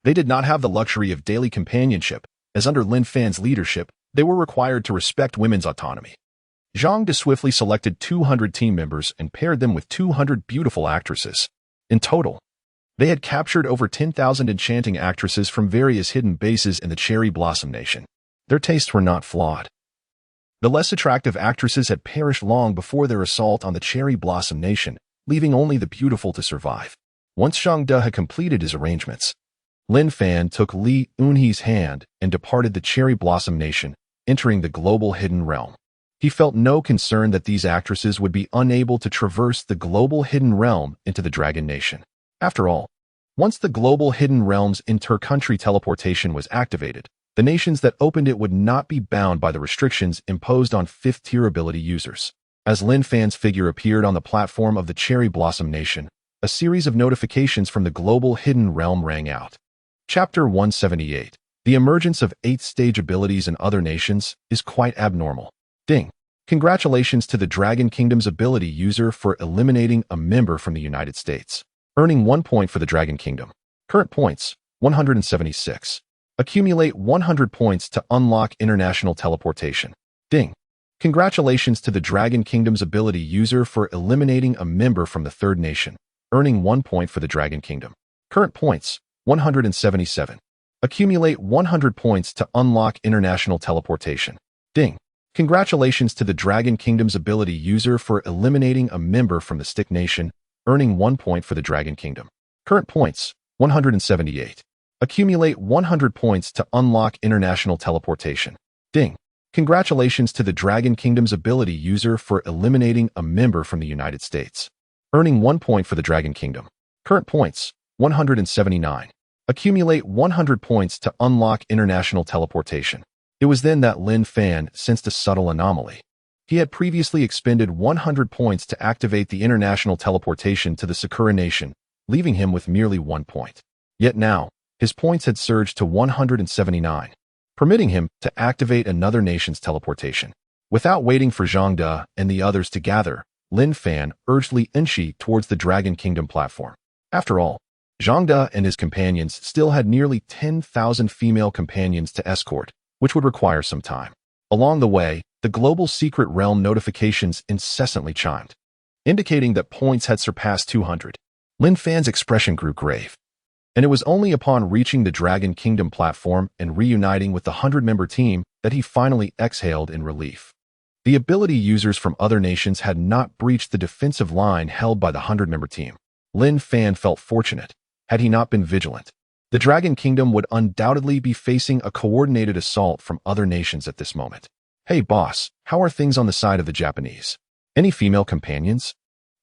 They did not have the luxury of daily companionship, as under Lin Fan's leadership, they were required to respect women's autonomy. Zhang De swiftly selected 200 team members and paired them with 200 beautiful actresses. In total, they had captured over 10,000 enchanting actresses from various hidden bases in the Cherry Blossom Nation. Their tastes were not flawed. The less attractive actresses had perished long before their assault on the Cherry Blossom Nation, leaving only the beautiful to survive. Once Zhang De had completed his arrangements, Lin Fan took Li Yunhe's hand and departed the Cherry Blossom Nation, entering the global hidden realm. He felt no concern that these actresses would be unable to traverse the global hidden realm into the Dragon Nation. After all, once the global hidden realm's inter-country teleportation was activated, the nations that opened it would not be bound by the restrictions imposed on fifth-tier ability users. As Lin Fan's figure appeared on the platform of the Cherry Blossom Nation, a series of notifications from the global hidden realm rang out. Chapter 178. The emergence of 8th-stage abilities in other nations is quite abnormal. Ding. Congratulations to the Dragon Kingdom's ability user for eliminating a member from the United States. Earning 1 point for the Dragon Kingdom. Current points, 176. Accumulate 100 points to unlock international teleportation. Ding. Congratulations to the Dragon Kingdom's ability user for eliminating a member from the third nation. Earning 1 point for the Dragon Kingdom. Current points, 177. Accumulate 100 points to unlock international teleportation. Ding. Congratulations to the Dragon Kingdom's ability user for eliminating a member from the Stick Nation, earning 1 point for the Dragon Kingdom. Current points, 178. Accumulate 100 points to unlock international teleportation. Ding. Congratulations to the Dragon Kingdom's ability user for eliminating a member from the United States. Earning 1 point for the Dragon Kingdom. Current points, 179. Accumulate 100 points to unlock international teleportation. It was then that Lin Fan sensed a subtle anomaly. He had previously expended 100 points to activate the international teleportation to the Sakura Nation, leaving him with merely 1 point. Yet now, his points had surged to 179, permitting him to activate another nation's teleportation. Without waiting for Zhang De and the others to gather, Lin Fan urged Li Yunhe towards the Dragon Kingdom platform. After all, Zhang De and his companions still had nearly 10,000 female companions to escort, which would require some time. Along the way, the global secret realm notifications incessantly chimed, indicating that points had surpassed 200. Lin Fan's expression grew grave, and it was only upon reaching the Dragon Kingdom platform and reuniting with the 100-member team that he finally exhaled in relief. The ability users from other nations had not breached the defensive line held by the 100-member team. Lin Fan felt fortunate. Had he not been vigilant, the Dragon Kingdom would undoubtedly be facing a coordinated assault from other nations at this moment. Hey boss, how are things on the side of the Japanese? Any female companions?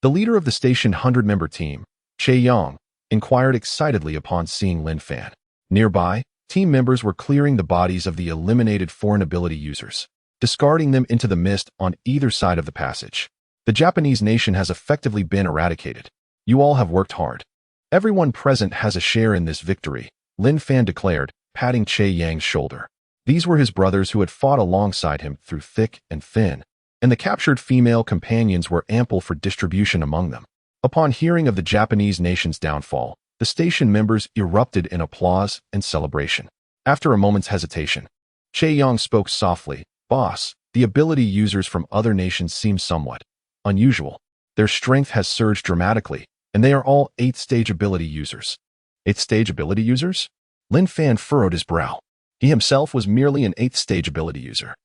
The leader of the station 100-member team, Che Yang, inquired excitedly upon seeing Lin Fan. Nearby, team members were clearing the bodies of the eliminated foreign ability users, discarding them into the mist on either side of the passage. The Japanese nation has effectively been eradicated. You all have worked hard. Everyone present has a share in this victory, Lin Fan declared, patting Che Yang's shoulder. These were his brothers who had fought alongside him through thick and thin, and the captured female companions were ample for distribution among them. Upon hearing of the Japanese nation's downfall, the station members erupted in applause and celebration. After a moment's hesitation, Che Yang spoke softly. Boss, the ability users from other nations seem somewhat unusual. Their strength has surged dramatically, and they are all 8th-stage ability users. 8th-stage ability users? Lin Fan furrowed his brow. He himself was merely an 8th-stage ability user,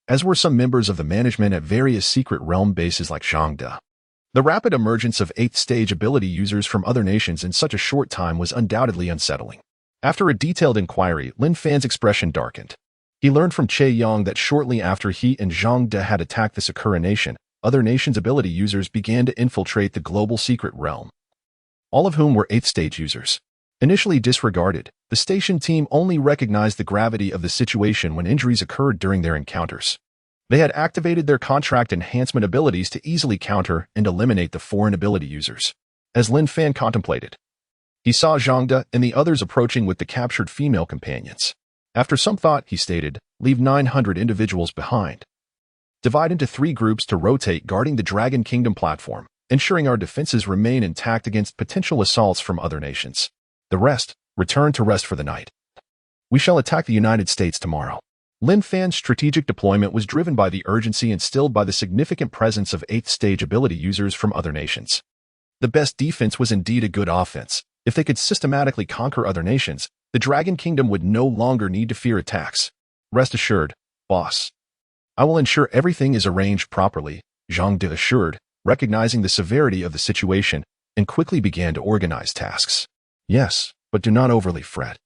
as were some members of the management at various secret realm bases like Zhang De. The rapid emergence of 8th-stage ability users from other nations in such a short time was undoubtedly unsettling. After a detailed inquiry, Lin Fan's expression darkened. He learned from Che Yang that shortly after he and Zhang De had attacked the Sakura Nation, other nations' ability users began to infiltrate the global secret realm, all of whom were 8th-stage users. Initially disregarded, the station team only recognized the gravity of the situation when injuries occurred during their encounters. They had activated their contract enhancement abilities to easily counter and eliminate the foreign ability users. As Lin Fan contemplated, he saw Zhang De and the others approaching with the captured female companions. After some thought, he stated, leave 900 individuals behind. Divide into 3 groups to rotate guarding the Dragon Kingdom platform, ensuring our defenses remain intact against potential assaults from other nations. The rest, return to rest for the night. We shall attack the United States tomorrow. Lin Fan's strategic deployment was driven by the urgency instilled by the significant presence of 8th-stage ability users from other nations. The best defense was indeed a good offense. If they could systematically conquer other nations, the Dragon Kingdom would no longer need to fear attacks. Rest assured, boss. I will ensure everything is arranged properly, Zhang De assured, recognizing the severity of the situation, and quickly began to organize tasks. Yes, but do not overly fret.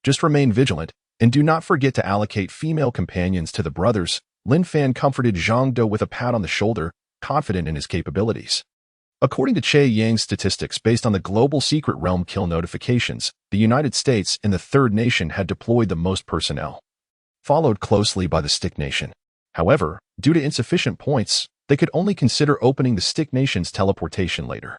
Just remain vigilant, and do not forget to allocate female companions to the brothers. Lin Fan comforted Zhang De with a pat on the shoulder, confident in his capabilities. According to Che Yang's statistics based on the global secret realm kill notifications, the United States and the Third Nation had deployed the most personnel, followed closely by the Stick Nation. However, due to insufficient points, they could only consider opening the Stick Nation's teleportation later.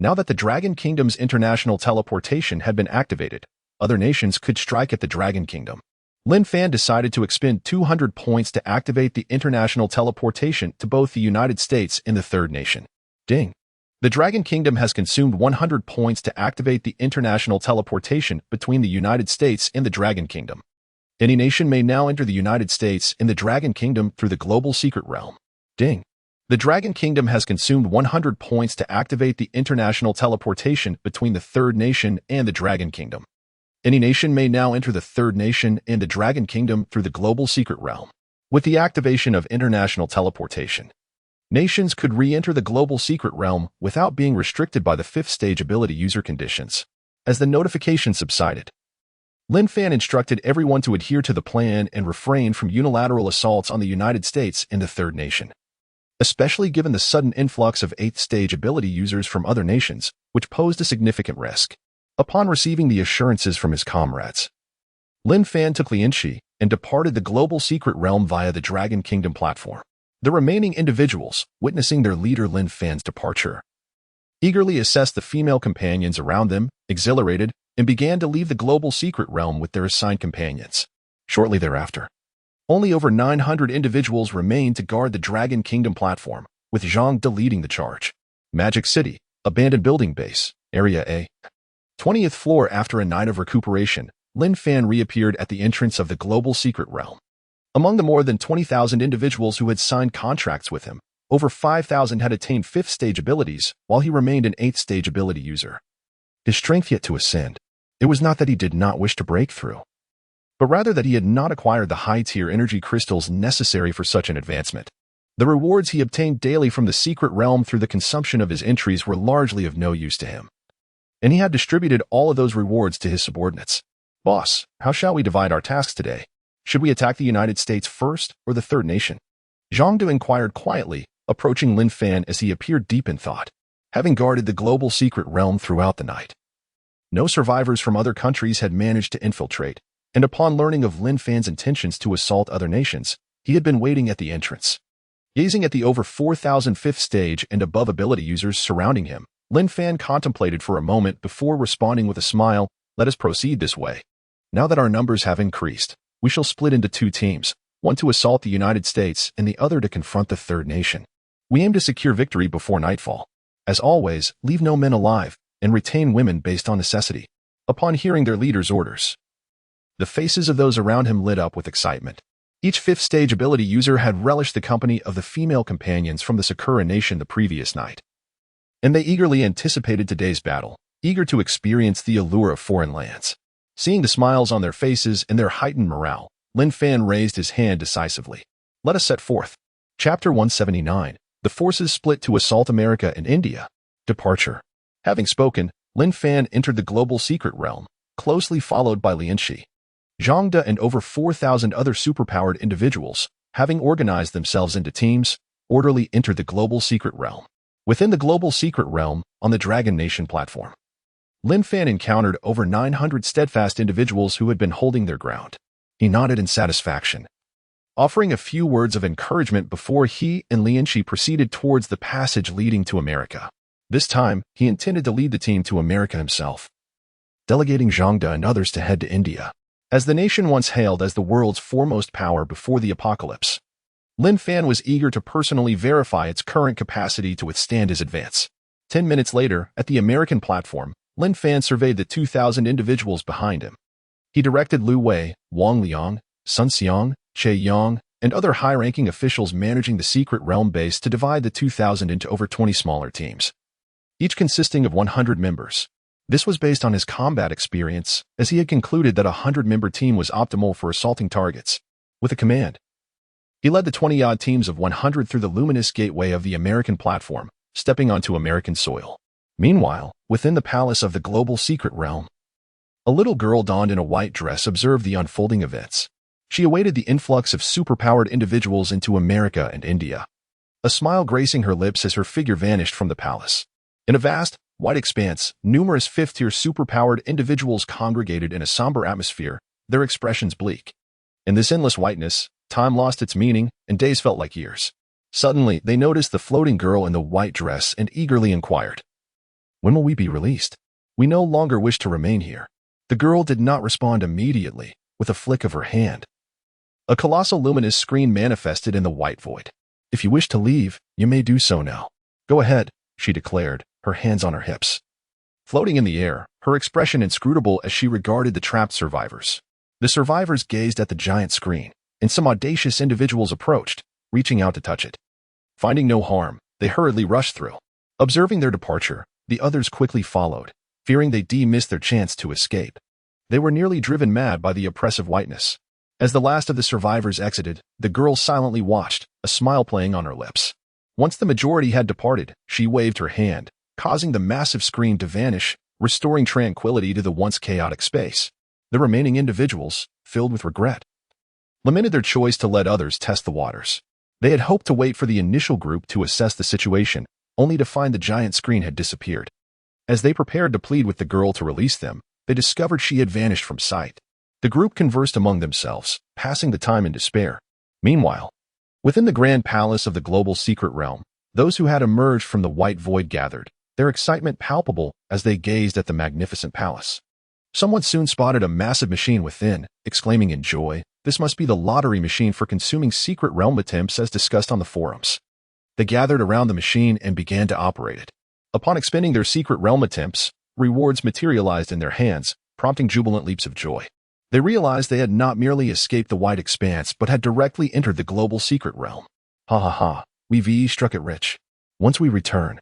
Now that the Dragon Kingdom's international teleportation had been activated, other nations could strike at the Dragon Kingdom. Lin Fan decided to expend 200 points to activate the international teleportation to both the United States and the Third Nation. Ding. The Dragon Kingdom has consumed 100 points to activate the international teleportation between the United States and the Dragon Kingdom. Any nation may now enter the United States and the Dragon Kingdom through the global secret realm. Ding. The Dragon Kingdom has consumed 100 points to activate the international teleportation between the Third Nation and the Dragon Kingdom. Any nation may now enter the Third Nation and the Dragon Kingdom through the global secret realm. With the activation of international teleportation, nations could re-enter the global secret realm without being restricted by the 5th-stage ability user conditions. As the notification subsided, Lin Fan instructed everyone to adhere to the plan and refrain from unilateral assaults on the United States and the Third Nation, especially given the sudden influx of 8th-stage ability users from other nations, which posed a significant risk. Upon receiving the assurances from his comrades, Lin Fan took Lin Shi and departed the global secret realm via the Dragon Kingdom platform. The remaining individuals, witnessing their leader Lin Fan's departure, eagerly assessed the female companions around them, exhilarated, and began to leave the global secret realm with their assigned companions. Shortly thereafter, only over 900 individuals remained to guard the Dragon Kingdom platform, with Zhang De leading the charge. Magic City, Abandoned Building Base, Area A. 20th floor. After a night of recuperation, Lin Fan reappeared at the entrance of the global secret realm. Among the more than 20,000 individuals who had signed contracts with him, over 5,000 had attained 5th-stage abilities, while he remained an 8th-stage ability user. His strength yet to ascend. It was not that he did not wish to break through, but rather that he had not acquired the high-tier energy crystals necessary for such an advancement. The rewards he obtained daily from the secret realm through the consumption of his entries were largely of no use to him, and he had distributed all of those rewards to his subordinates. Boss, how shall we divide our tasks today? Should we attack the United States first or the Third Nation? Zhang De inquired quietly, approaching Lin Fan as he appeared deep in thought. Having guarded the global secret realm throughout the night, no survivors from other countries had managed to infiltrate, and upon learning of Lin Fan's intentions to assault other nations, he had been waiting at the entrance. Gazing at the over 4,000 5th-stage and above ability users surrounding him, Lin Fan contemplated for a moment before responding with a smile. Let us proceed this way. Now that our numbers have increased, we shall split into 2 teams, one to assault the United States and the other to confront the Third Nation. We aim to secure victory before nightfall. As always, leave no men alive, and retain women based on necessity. Upon hearing their leader's orders, the faces of those around him lit up with excitement. Each 5th-stage ability user had relished the company of the female companions from the Sakura Nation the previous night, and they eagerly anticipated today's battle, eager to experience the allure of foreign lands. Seeing the smiles on their faces and their heightened morale, Lin Fan raised his hand decisively. Let us set forth. Chapter 179. The forces split to assault America and India. Departure. Having spoken, Lin Fan entered the global secret realm, closely followed by Lin Shi, Zhang De, and over 4,000 other superpowered individuals, having organized themselves into teams, orderly entered the global secret realm. Within the global secret realm, on the Dragon Nation platform, Lin Fan encountered over 900 steadfast individuals who had been holding their ground. He nodded in satisfaction, offering a few words of encouragement before he and Lin Shi proceeded towards the passage leading to America. This time, he intended to lead the team to America himself, delegating Zhang De and others to head to India. As the nation once hailed as the world's foremost power before the apocalypse, Lin Fan was eager to personally verify its current capacity to withstand his advance. 10 minutes later, at the American platform, Lin Fan surveyed the 2,000 individuals behind him. He directed Lu Wei, Wang Liang, Sun Xiang, Che Yang, and other high-ranking officials managing the secret realm base to divide the 2,000 into over 20 smaller teams, each consisting of 100 members. This was based on his combat experience, as he had concluded that a 100-member team was optimal for assaulting targets. With a command, he led the 20-odd teams of 100 through the luminous gateway of the American platform, stepping onto American soil. Meanwhile, within the palace of the global secret realm, a little girl donned in a white dress observed the unfolding events. She awaited the influx of superpowered individuals into America and India, a smile gracing her lips as her figure vanished from the palace. In a vast, white expanse, numerous fifth-tier superpowered individuals congregated in a somber atmosphere, their expressions bleak. In this endless whiteness, time lost its meaning, and days felt like years. Suddenly, they noticed the floating girl in the white dress and eagerly inquired, "When will we be released? We no longer wish to remain here." The girl did not respond immediately. With a flick of her hand, a colossal luminous screen manifested in the white void. "If you wish to leave, you may do so now. Go ahead," she declared, her hands on her hips. Floating in the air, her expression inscrutable as she regarded the trapped survivors. The survivors gazed at the giant screen, and some audacious individuals approached, reaching out to touch it. Finding no harm, they hurriedly rushed through. Observing their departure, the others quickly followed, fearing they'd miss their chance to escape. They were nearly driven mad by the oppressive whiteness. As the last of the survivors exited, the girl silently watched, a smile playing on her lips. Once the majority had departed, she waved her hand, causing the massive screen to vanish, restoring tranquility to the once chaotic space. The remaining individuals, filled with regret, lamented their choice to let others test the waters. They had hoped to wait for the initial group to assess the situation, only to find the giant screen had disappeared. As they prepared to plead with the girl to release them, they discovered she had vanished from sight. The group conversed among themselves, passing the time in despair. Meanwhile, within the grand palace of the global secret realm, those who had emerged from the white void gathered, their excitement palpable as they gazed at the magnificent palace. Someone soon spotted a massive machine within, exclaiming in joy, "This must be the lottery machine for consuming secret realm attempts as discussed on the forums." They gathered around the machine and began to operate it. Upon expending their secret realm attempts, rewards materialized in their hands, prompting jubilant leaps of joy. They realized they had not merely escaped the white expanse but had directly entered the global secret realm. Ha ha ha, we've struck it rich. Once we return,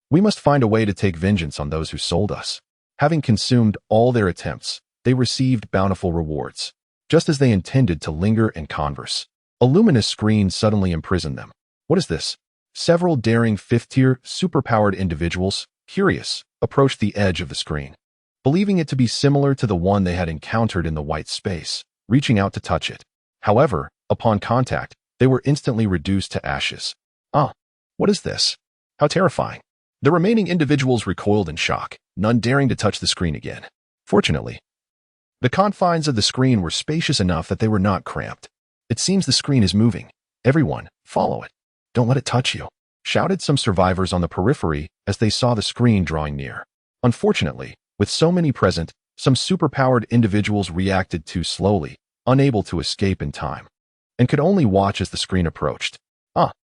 we must find a way to take vengeance on those who sold us. Having consumed all their attempts, they received bountiful rewards. Just as they intended to linger and converse, a luminous screen suddenly imprisoned them. What is this? Several daring fifth-tier, superpowered individuals, curious, approached the edge of the screen, believing it to be similar to the one they had encountered in the white space, reaching out to touch it. However, upon contact, they were instantly reduced to ashes. What is this? How terrifying. The remaining individuals recoiled in shock, none daring to touch the screen again. Fortunately, the confines of the screen were spacious enough that they were not cramped. "It seems the screen is moving. Everyone, follow it. Don't let it touch you," shouted some survivors on the periphery as they saw the screen drawing near. Unfortunately, with so many present, some superpowered individuals reacted too slowly, unable to escape in time, and could only watch as the screen approached.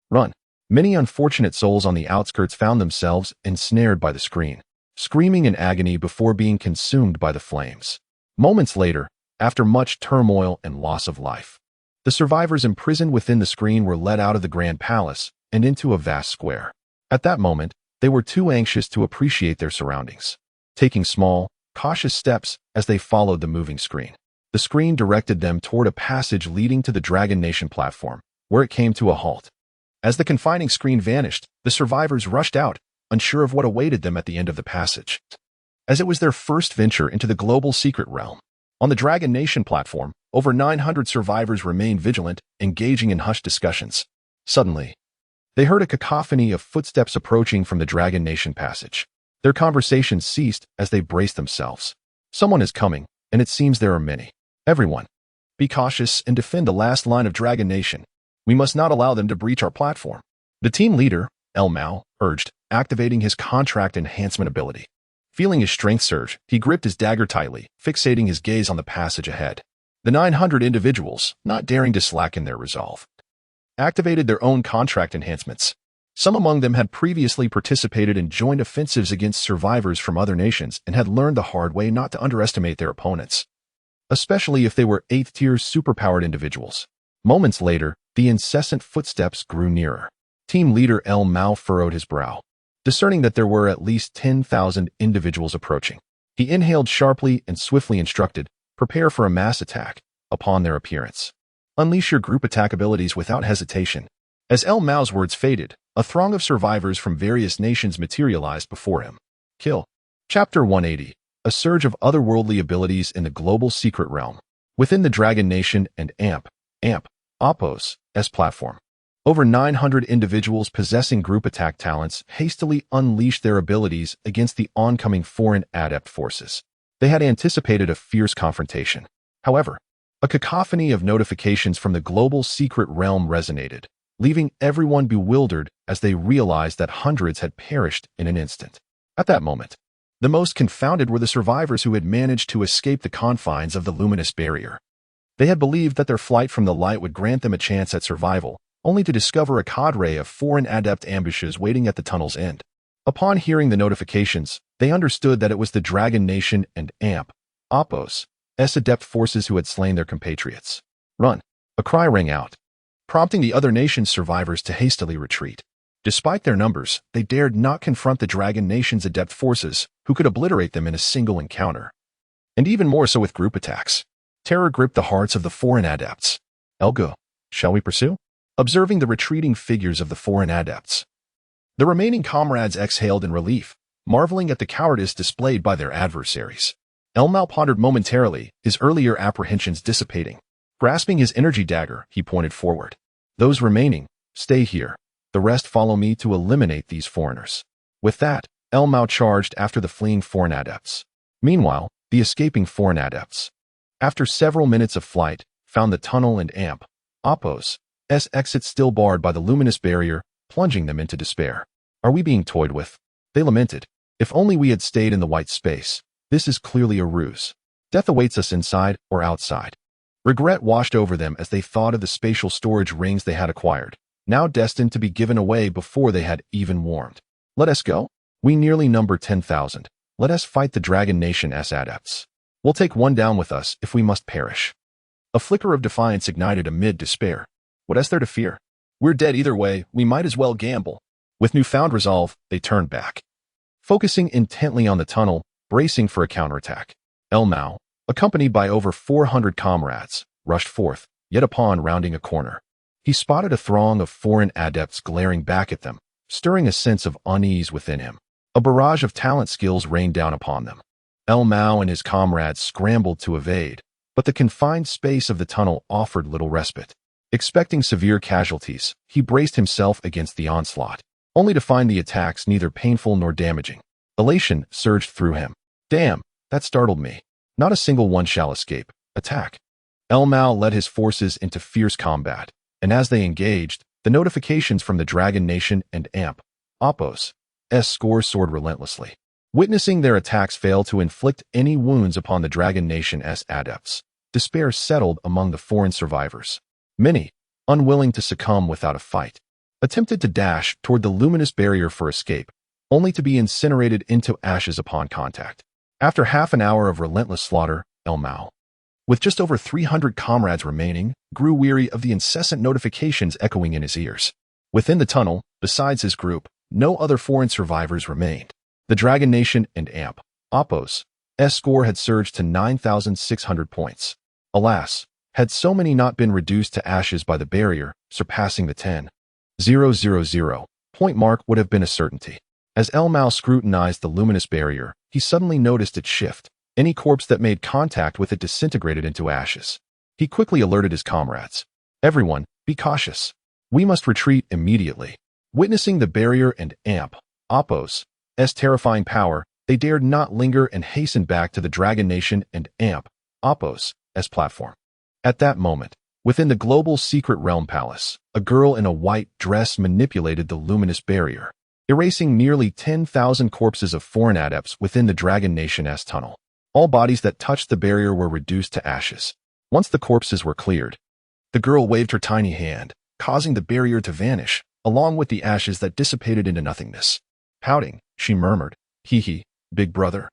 Run. Many unfortunate souls on the outskirts found themselves ensnared by the screen, screaming in agony before being consumed by the flames. Moments later, after much turmoil and loss of life, the survivors imprisoned within the screen were led out of the grand palace and into a vast square. At that moment, they were too anxious to appreciate their surroundings, taking small, cautious steps as they followed the moving screen. The screen directed them toward a passage leading to the Dragon Nation platform, where it came to a halt. As the confining screen vanished, the survivors rushed out, unsure of what awaited them at the end of the passage, as it was their first venture into the global secret realm. On the Dragon Nation platform, over 900 survivors remained vigilant, engaging in hushed discussions. Suddenly, they heard a cacophony of footsteps approaching from the Dragon Nation passage. Their conversations ceased as they braced themselves. "Someone is coming, and it seems there are many. Everyone, be cautious and defend the last line of Dragon Nation. We must not allow them to breach our platform," the team leader, El Mao, urged, activating his contract enhancement ability. Feeling his strength surge, he gripped his dagger tightly, fixating his gaze on the passage ahead. The 900 individuals, not daring to slacken their resolve, activated their own contract enhancements. Some among them had previously participated in joint offensives against survivors from other nations and had learned the hard way not to underestimate their opponents, especially if they were 8th-tier superpowered individuals. Moments later, the incessant footsteps grew nearer. Team leader El Mao furrowed his brow, discerning that there were at least 10,000 individuals approaching. He inhaled sharply and swiftly instructed, "Prepare for a mass attack upon their appearance. Unleash your group attack abilities without hesitation." As El Mao's words faded, a throng of survivors from various nations materialized before him. Kill. Chapter 180. A surge of otherworldly abilities in the global secret realm. Within the Dragon Nation and Oppos platform, over 900 individuals possessing group attack talents hastily unleashed their abilities against the oncoming foreign adept forces. They had anticipated a fierce confrontation. However, a cacophony of notifications from the global secret realm resonated, leaving everyone bewildered as they realized that hundreds had perished in an instant. At that moment, the most confounded were the survivors who had managed to escape the confines of the luminous barrier. They had believed that their flight from the light would grant them a chance at survival, only to discover a cadre of foreign adept ambushes waiting at the tunnel's end. Upon hearing the notifications, they understood that it was the Dragon Nation and Oppos adept forces who had slain their compatriots. "Run!" A cry rang out, prompting the other nation's survivors to hastily retreat. Despite their numbers, they dared not confront the Dragon Nation's adept forces, who could obliterate them in a single encounter. And even more so with group attacks. Terror gripped the hearts of the foreign adepts. "Elgo, shall we pursue?" Observing the retreating figures of the foreign adepts, the remaining comrades exhaled in relief, marveling at the cowardice displayed by their adversaries. Elmao pondered momentarily, his earlier apprehensions dissipating. Grasping his energy dagger, he pointed forward. "Those remaining, stay here. The rest follow me to eliminate these foreigners." With that, Elmao charged after the fleeing foreign adepts. Meanwhile, the escaping foreign adepts, after several minutes of flight, found the tunnel and Oppos' exit still barred by the luminous barrier, plunging them into despair. "Are we being toyed with?" they lamented. "If only we had stayed in the white space. This is clearly a ruse. Death awaits us inside or outside." Regret washed over them as they thought of the spatial storage rings they had acquired, now destined to be given away before they had even warmed. "Let us go? We nearly number 10,000. Let us fight the Dragon Nation's adepts. We'll take one down with us if we must perish." A flicker of defiance ignited amid despair. "What is there to fear? We're dead either way, we might as well gamble." With newfound resolve, they turned back, focusing intently on the tunnel, bracing for a counterattack. Elmao, accompanied by over 400 comrades, rushed forth, yet upon rounding a corner, he spotted a throng of foreign adepts glaring back at them, stirring a sense of unease within him. A barrage of talent skills rained down upon them. Elmao and his comrades scrambled to evade, but the confined space of the tunnel offered little respite. Expecting severe casualties, he braced himself against the onslaught, only to find the attacks neither painful nor damaging. Elation surged through him. "Damn, that startled me. Not a single one shall escape. Attack." Elmao led his forces into fierce combat, and as they engaged, the notifications from the Dragon Nation and Oppos' score soared relentlessly. Witnessing their attacks fail to inflict any wounds upon the Dragon Nation's adepts, despair settled among the foreign survivors. Many, unwilling to succumb without a fight, attempted to dash toward the luminous barrier for escape, only to be incinerated into ashes upon contact. After half an hour of relentless slaughter, Elmao, with just over 300 comrades remaining, grew weary of the incessant notifications echoing in his ears. Within the tunnel, besides his group, no other foreign survivors remained. The Dragon Nation and Oppos' score had surged to 9,600 points. Alas, had so many not been reduced to ashes by the barrier, surpassing the 10,000 point mark would have been a certainty. As Elmao scrutinized the luminous barrier, he suddenly noticed it shift. Any corpse that made contact with it disintegrated into ashes. He quickly alerted his comrades. "Everyone, be cautious. We must retreat immediately." Witnessing the barrier and Oppos' terrifying power, they dared not linger and hastened back to the Dragon Nation and Oppos' platform. At that moment, within the global secret realm palace, a girl in a white dress manipulated the luminous barrier, erasing nearly 10,000 corpses of foreign adepts within the Dragon Nation's tunnel. All bodies that touched the barrier were reduced to ashes. Once the corpses were cleared, the girl waved her tiny hand, causing the barrier to vanish, along with the ashes that dissipated into nothingness. Pouting, she murmured, "Hee hee, big brother.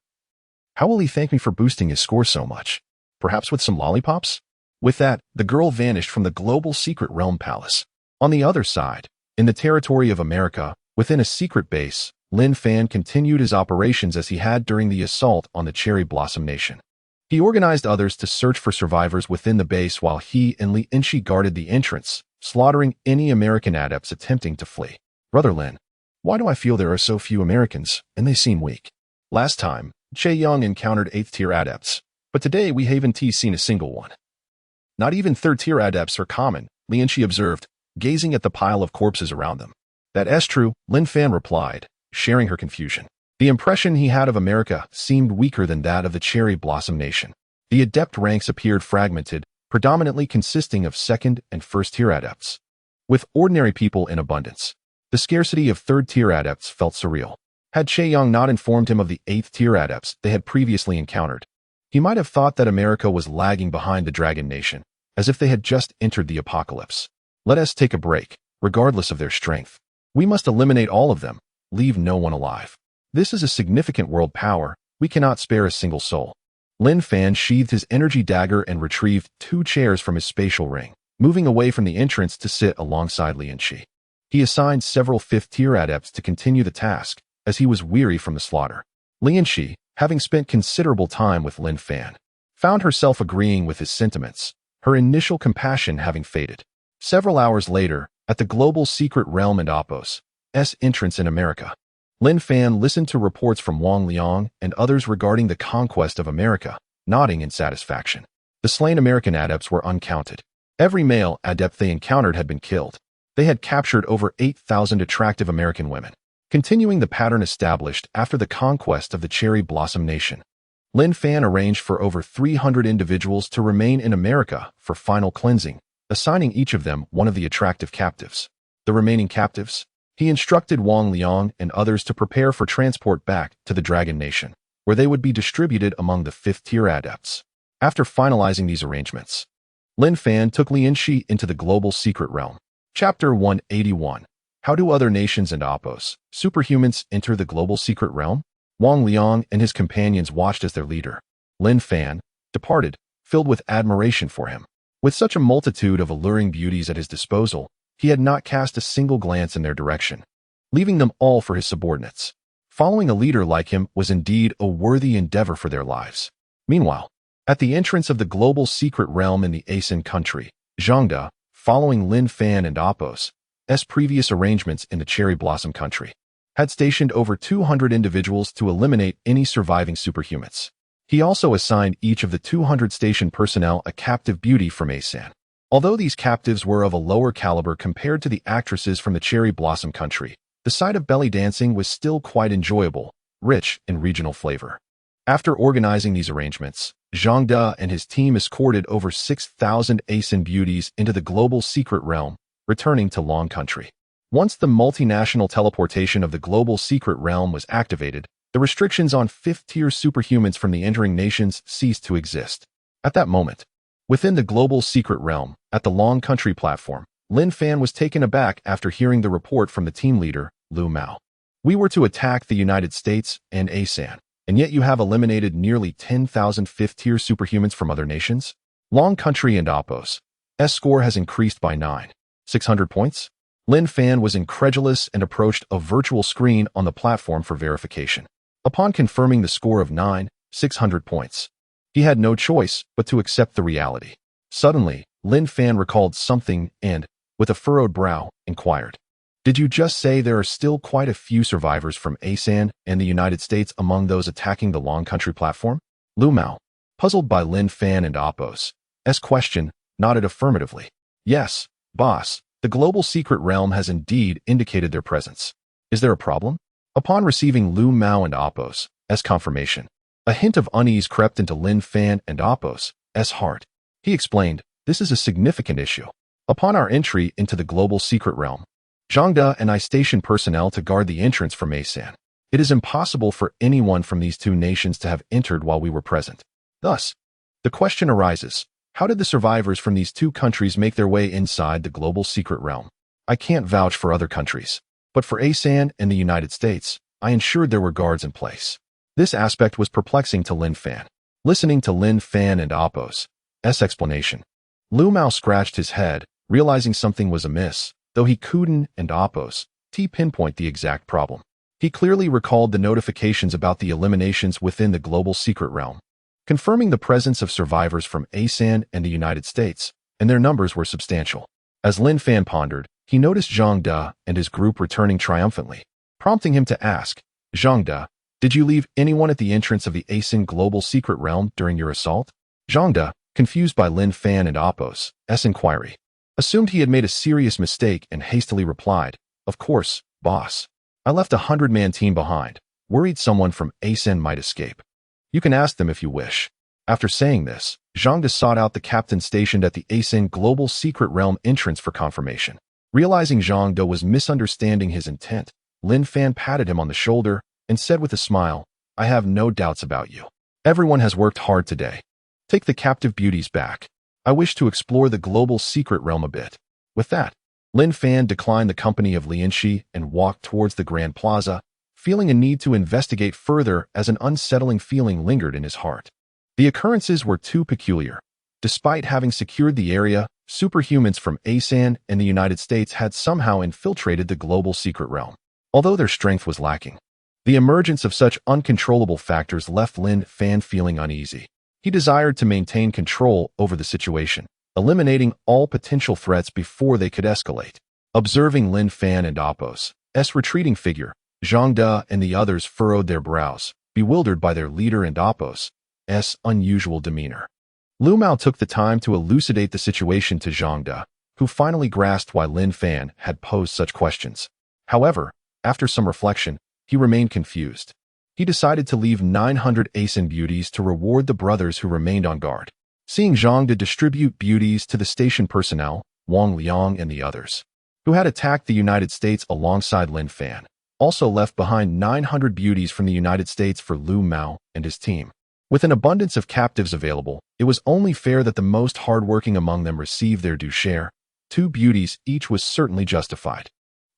How will he thank me for boosting his score so much? Perhaps with some lollipops?" With that, the girl vanished from the global secret realm palace. On the other side, in the territory of America, within a secret base, Lin Fan continued his operations as he had during the assault on the Cherry Blossom Nation. He organized others to search for survivors within the base while he and Li Inchi guarded the entrance, slaughtering any American adepts attempting to flee. "Brother Lin, why do I feel there are so few Americans, and they seem weak? Last time, Che Young encountered 8th-tier adepts, but today we haven't seen a single one. Not even 3rd-tier adepts are common," Li Inchi observed, gazing at the pile of corpses around them. "That's true," Lin Fan replied, sharing her confusion. The impression he had of America seemed weaker than that of the Cherry Blossom Nation. The adept ranks appeared fragmented, predominantly consisting of 2nd and 1st-tier adepts. With ordinary people in abundance, the scarcity of 3rd-tier adepts felt surreal. Had Che Young not informed him of the 8th-tier adepts they had previously encountered, he might have thought that America was lagging behind the Dragon Nation, as if they had just entered the apocalypse. "Let us take a break, regardless of their strength. We must eliminate all of them, leave no one alive. This is a significant world power, we cannot spare a single soul." Lin Fan sheathed his energy dagger and retrieved 2 chairs from his spatial ring, moving away from the entrance to sit alongside Li Inchi. He assigned several 5th-tier adepts to continue the task, as he was weary from the slaughter. Li Inchi, having spent considerable time with Lin Fan, found herself agreeing with his sentiments, her initial compassion having faded. Several hours later, at the global secret realm and Appos' entrance in America, Lin Fan listened to reports from Wang Liang and others regarding the conquest of America, nodding in satisfaction. The slain American adepts were uncounted. Every male adept they encountered had been killed. They had captured over 8,000 attractive American women, continuing the pattern established after the conquest of the Cherry Blossom Nation. Lin Fan arranged for over 300 individuals to remain in America for final cleansing, assigning each of them one of the attractive captives. The remaining captives, he instructed Wang Liang and others to prepare for transport back to the Dragon Nation, where they would be distributed among the 5th-tier adepts. After finalizing these arrangements, Lin Fan took Li Inchi into the global secret realm. Chapter 181. How do other nations and Appos, superhumans, enter the global secret realm? Wang Liang and his companions watched as their leader, Lin Fan, departed, filled with admiration for him. With such a multitude of alluring beauties at his disposal, he had not cast a single glance in their direction, leaving them all for his subordinates. Following a leader like him was indeed a worthy endeavor for their lives. Meanwhile, at the entrance of the global secret realm in the Asen country, Zhangde, following Lin Fan and Appos' previous arrangements in the Cherry Blossom country, had stationed over 200 individuals to eliminate any surviving superhumans. He also assigned each of the 200 station personnel a captive beauty from Asen. Although these captives were of a lower caliber compared to the actresses from the Cherry Blossom country, the sight of belly dancing was still quite enjoyable, rich in regional flavor. After organizing these arrangements, Zhangde and his team escorted over 6,000 Asen beauties into the global secret realm, returning to Long Country. Once the multinational teleportation of the global secret realm was activated, the restrictions on 5th-tier superhumans from the entering nations ceased to exist. At that moment, within the global secret realm, at the Long Country platform, Lin Fan was taken aback after hearing the report from the team leader, Lu Mao. "We were to attack the United States and Asen, and yet you have eliminated nearly 10,000 5th-tier superhumans from other nations? Long Country and Appos' score has increased by 9,600 points?" Lin Fan was incredulous and approached a virtual screen on the platform for verification. Upon confirming the score of 9,600 points, he had no choice but to accept the reality. Suddenly, Lin Fan recalled something and, with a furrowed brow, inquired, "Did you just say there are still quite a few survivors from Asen and the United States among those attacking the Long Country platform?" Lu Mao, puzzled by Lin Fan and Appos' question, nodded affirmatively. "Yes, boss, the global secret realm has indeed indicated their presence. Is there a problem?" Upon receiving Lu Mao and Appos' confirmation, a hint of unease crept into Lin Fan and Appos' heart. He explained, "This is a significant issue. Upon our entry into the global secret realm, Zhangde and I stationed personnel to guard the entrance from Asen. It is impossible for anyone from these 2 nations to have entered while we were present. Thus, the question arises, how did the survivors from these 2 countries make their way inside the global secret realm?" I can't vouch for other countries. But for ASEAN and the United States, I ensured there were guards in place. This aspect was perplexing to Lin Fan. Listening to Lin Fan and Apos' explanation, Lu Mao scratched his head, realizing something was amiss, though he couldn't and Apos' pinpoint the exact problem. He clearly recalled the notifications about the eliminations within the global secret realm, confirming the presence of survivors from ASEAN and the United States, and their numbers were substantial. As Lin Fan pondered, he noticed Zhang De and his group returning triumphantly, prompting him to ask, Zhang De, did you leave anyone at the entrance of the ASEAN global secret realm during your assault? Zhang De, confused by Lin Fan and Apos' inquiry, assumed he had made a serious mistake and hastily replied, of course, boss. I left a 100-man team behind, worried someone from ASEAN might escape. You can ask them if you wish. After saying this, Zhang De sought out the captain stationed at the ASEAN global secret realm entrance for confirmation. Realizing Zhang De was misunderstanding his intent, Lin Fan patted him on the shoulder and said with a smile, I have no doubts about you. Everyone has worked hard today. Take the captive beauties back. I wish to explore the global secret realm a bit. With that, Lin Fan declined the company of Lianxi and walked towards the Grand Plaza, feeling a need to investigate further as an unsettling feeling lingered in his heart. The occurrences were too peculiar. Despite having secured the area, superhumans from ASEAN and the United States had somehow infiltrated the global secret realm. Although their strength was lacking, the emergence of such uncontrollable factors left Lin Fan feeling uneasy. He desired to maintain control over the situation, eliminating all potential threats before they could escalate. Observing Lin Fan and Apos' retreating figure, Zhang De and the others furrowed their brows, bewildered by their leader and Apos' unusual demeanor. Lu Mao took the time to elucidate the situation to Zhang De, who finally grasped why Lin Fan had posed such questions. However, after some reflection, he remained confused. He decided to leave 900 ASEAN beauties to reward the brothers who remained on guard. Seeing Zhang De distribute beauties to the station personnel, Wang Liang and the others, who had attacked the United States alongside Lin Fan, also left behind 900 beauties from the United States for Lu Mao and his team. With an abundance of captives available, it was only fair that the most hardworking among them receive their due share. 2 beauties each was certainly justified.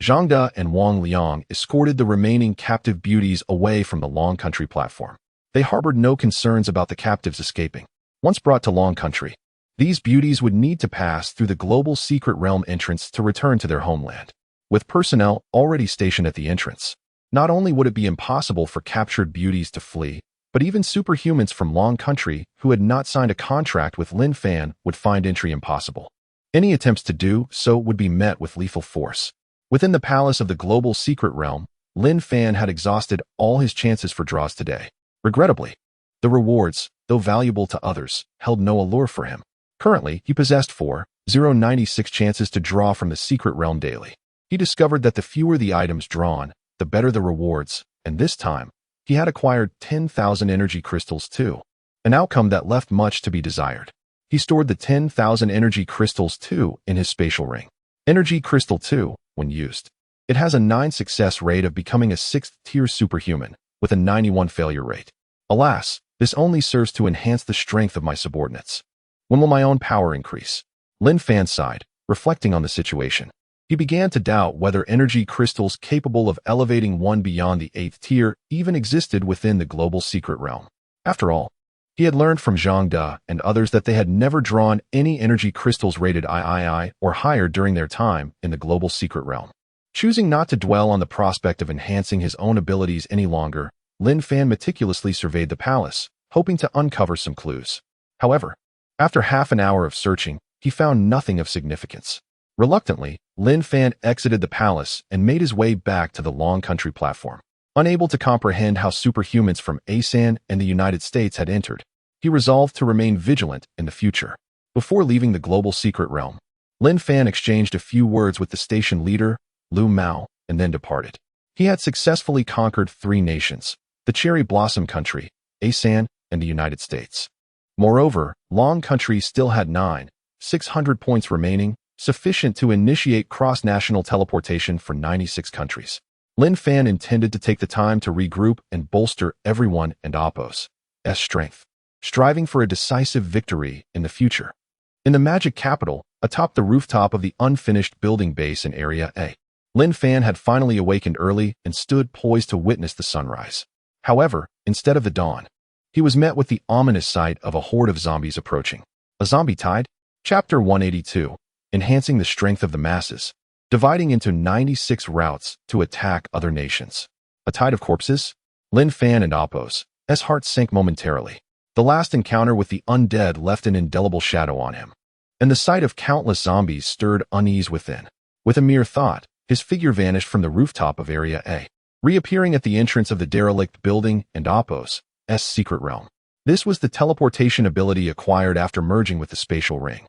Zhang De and Wang Liang escorted the remaining captive beauties away from the Long Country platform. They harbored no concerns about the captives escaping. Once brought to Long Country, these beauties would need to pass through the global secret realm entrance to return to their homeland. With personnel already stationed at the entrance, not only would it be impossible for captured beauties to flee, but even superhumans from Long Country who had not signed a contract with Lin Fan would find entry impossible. Any attempts to do so would be met with lethal force. Within the palace of the global secret realm, Lin Fan had exhausted all his chances for draws today. Regrettably, the rewards, though valuable to others, held no allure for him. Currently, he possessed 4,096 chances to draw from the secret realm daily. He discovered that the fewer the items drawn, the better the rewards, and this time, he had acquired 10,000 energy crystals too, an outcome that left much to be desired. He stored the 10,000 energy crystals too in his spatial ring. Energy Crystal 2, when used, it has a 9 success rate of becoming a 6th-tier superhuman, with a 91 failure rate. Alas, this only serves to enhance the strength of my subordinates. When will my own power increase? Lin Fan sighed, reflecting on the situation. He began to doubt whether energy crystals capable of elevating one beyond the 8th tier even existed within the global secret realm. After all, he had learned from Zhang De and others that they had never drawn any energy crystals rated III or higher during their time in the global secret realm. Choosing not to dwell on the prospect of enhancing his own abilities any longer, Lin Fan meticulously surveyed the palace, hoping to uncover some clues. However, after half an hour of searching, he found nothing of significance. Reluctantly, Lin Fan exited the palace and made his way back to the Long Country platform. Unable to comprehend how superhumans from ASEAN and the United States had entered, he resolved to remain vigilant in the future. Before leaving the global secret realm, Lin Fan exchanged a few words with the station leader, Lu Mao, and then departed. He had successfully conquered 3 nations, the Cherry Blossom Country, ASEAN, and the United States. Moreover, Long Country still had 9,600 points remaining, sufficient to initiate cross-national teleportation for 96 countries. Lin Fan intended to take the time to regroup and bolster everyone and Apos' strength, striving for a decisive victory in the future. In the Magic Capital, atop the rooftop of the unfinished building base in Area A. Lin Fan had finally awakened early and stood poised to witness the sunrise. However, instead of the dawn, he was met with the ominous sight of a horde of zombies approaching. A zombie tide? Chapter 182, enhancing the strength of the masses, dividing into 96 routes to attack other nations. A tide of corpses? Lin Fan and Appo's heart sank momentarily. The last encounter with the undead left an indelible shadow on him, and the sight of countless zombies stirred unease within. With a mere thought, his figure vanished from the rooftop of Area A, reappearing at the entrance of the derelict building and Appo's secret realm. This was the teleportation ability acquired after merging with the spatial ring,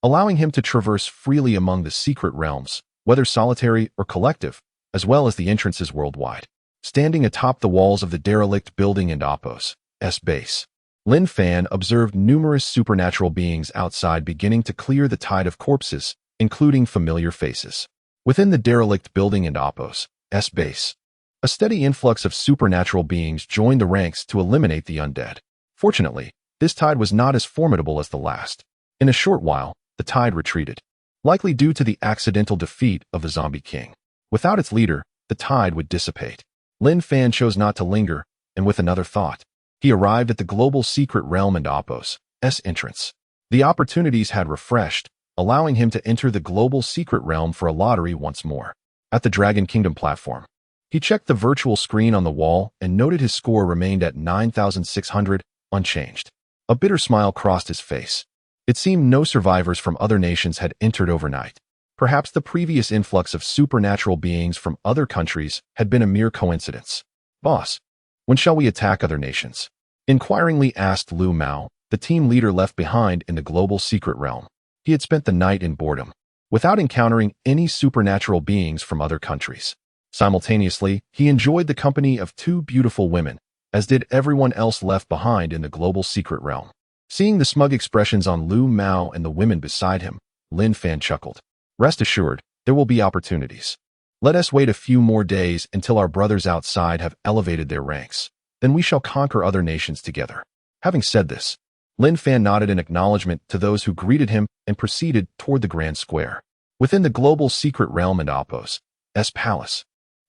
allowing him to traverse freely among the secret realms, whether solitary or collective, as well as the entrances worldwide. Standing atop the walls of the derelict building and Appo's base, Lin Fan observed numerous supernatural beings outside beginning to clear the tide of corpses, including familiar faces. Within the derelict building and Appo's base, a steady influx of supernatural beings joined the ranks to eliminate the undead. Fortunately, this tide was not as formidable as the last. In a short while, the tide retreated, likely due to the accidental defeat of the Zombie King. Without its leader, the tide would dissipate. Lin Fan chose not to linger, and with another thought, he arrived at the global secret realm and Appo's entrance. The opportunities had refreshed, allowing him to enter the global secret realm for a lottery once more. At the Dragon Kingdom platform, he checked the virtual screen on the wall and noted his score remained at 9,600, unchanged. A bitter smile crossed his face. It seemed no survivors from other nations had entered overnight. Perhaps the previous influx of supernatural beings from other countries had been a mere coincidence. Boss, when shall we attack other nations? Inquiringly asked Lu Mao, the team leader left behind in the global secret realm. He had spent the night in boredom, without encountering any supernatural beings from other countries. Simultaneously, he enjoyed the company of two beautiful women, as did everyone else left behind in the global secret realm. Seeing the smug expressions on Lu Mao and the women beside him, Lin Fan chuckled. Rest assured, there will be opportunities. Let us wait a few more days until our brothers outside have elevated their ranks. Then we shall conquer other nations together. Having said this, Lin Fan nodded in acknowledgement to those who greeted him and proceeded toward the grand square. Within the global secret realm and Appo's palace,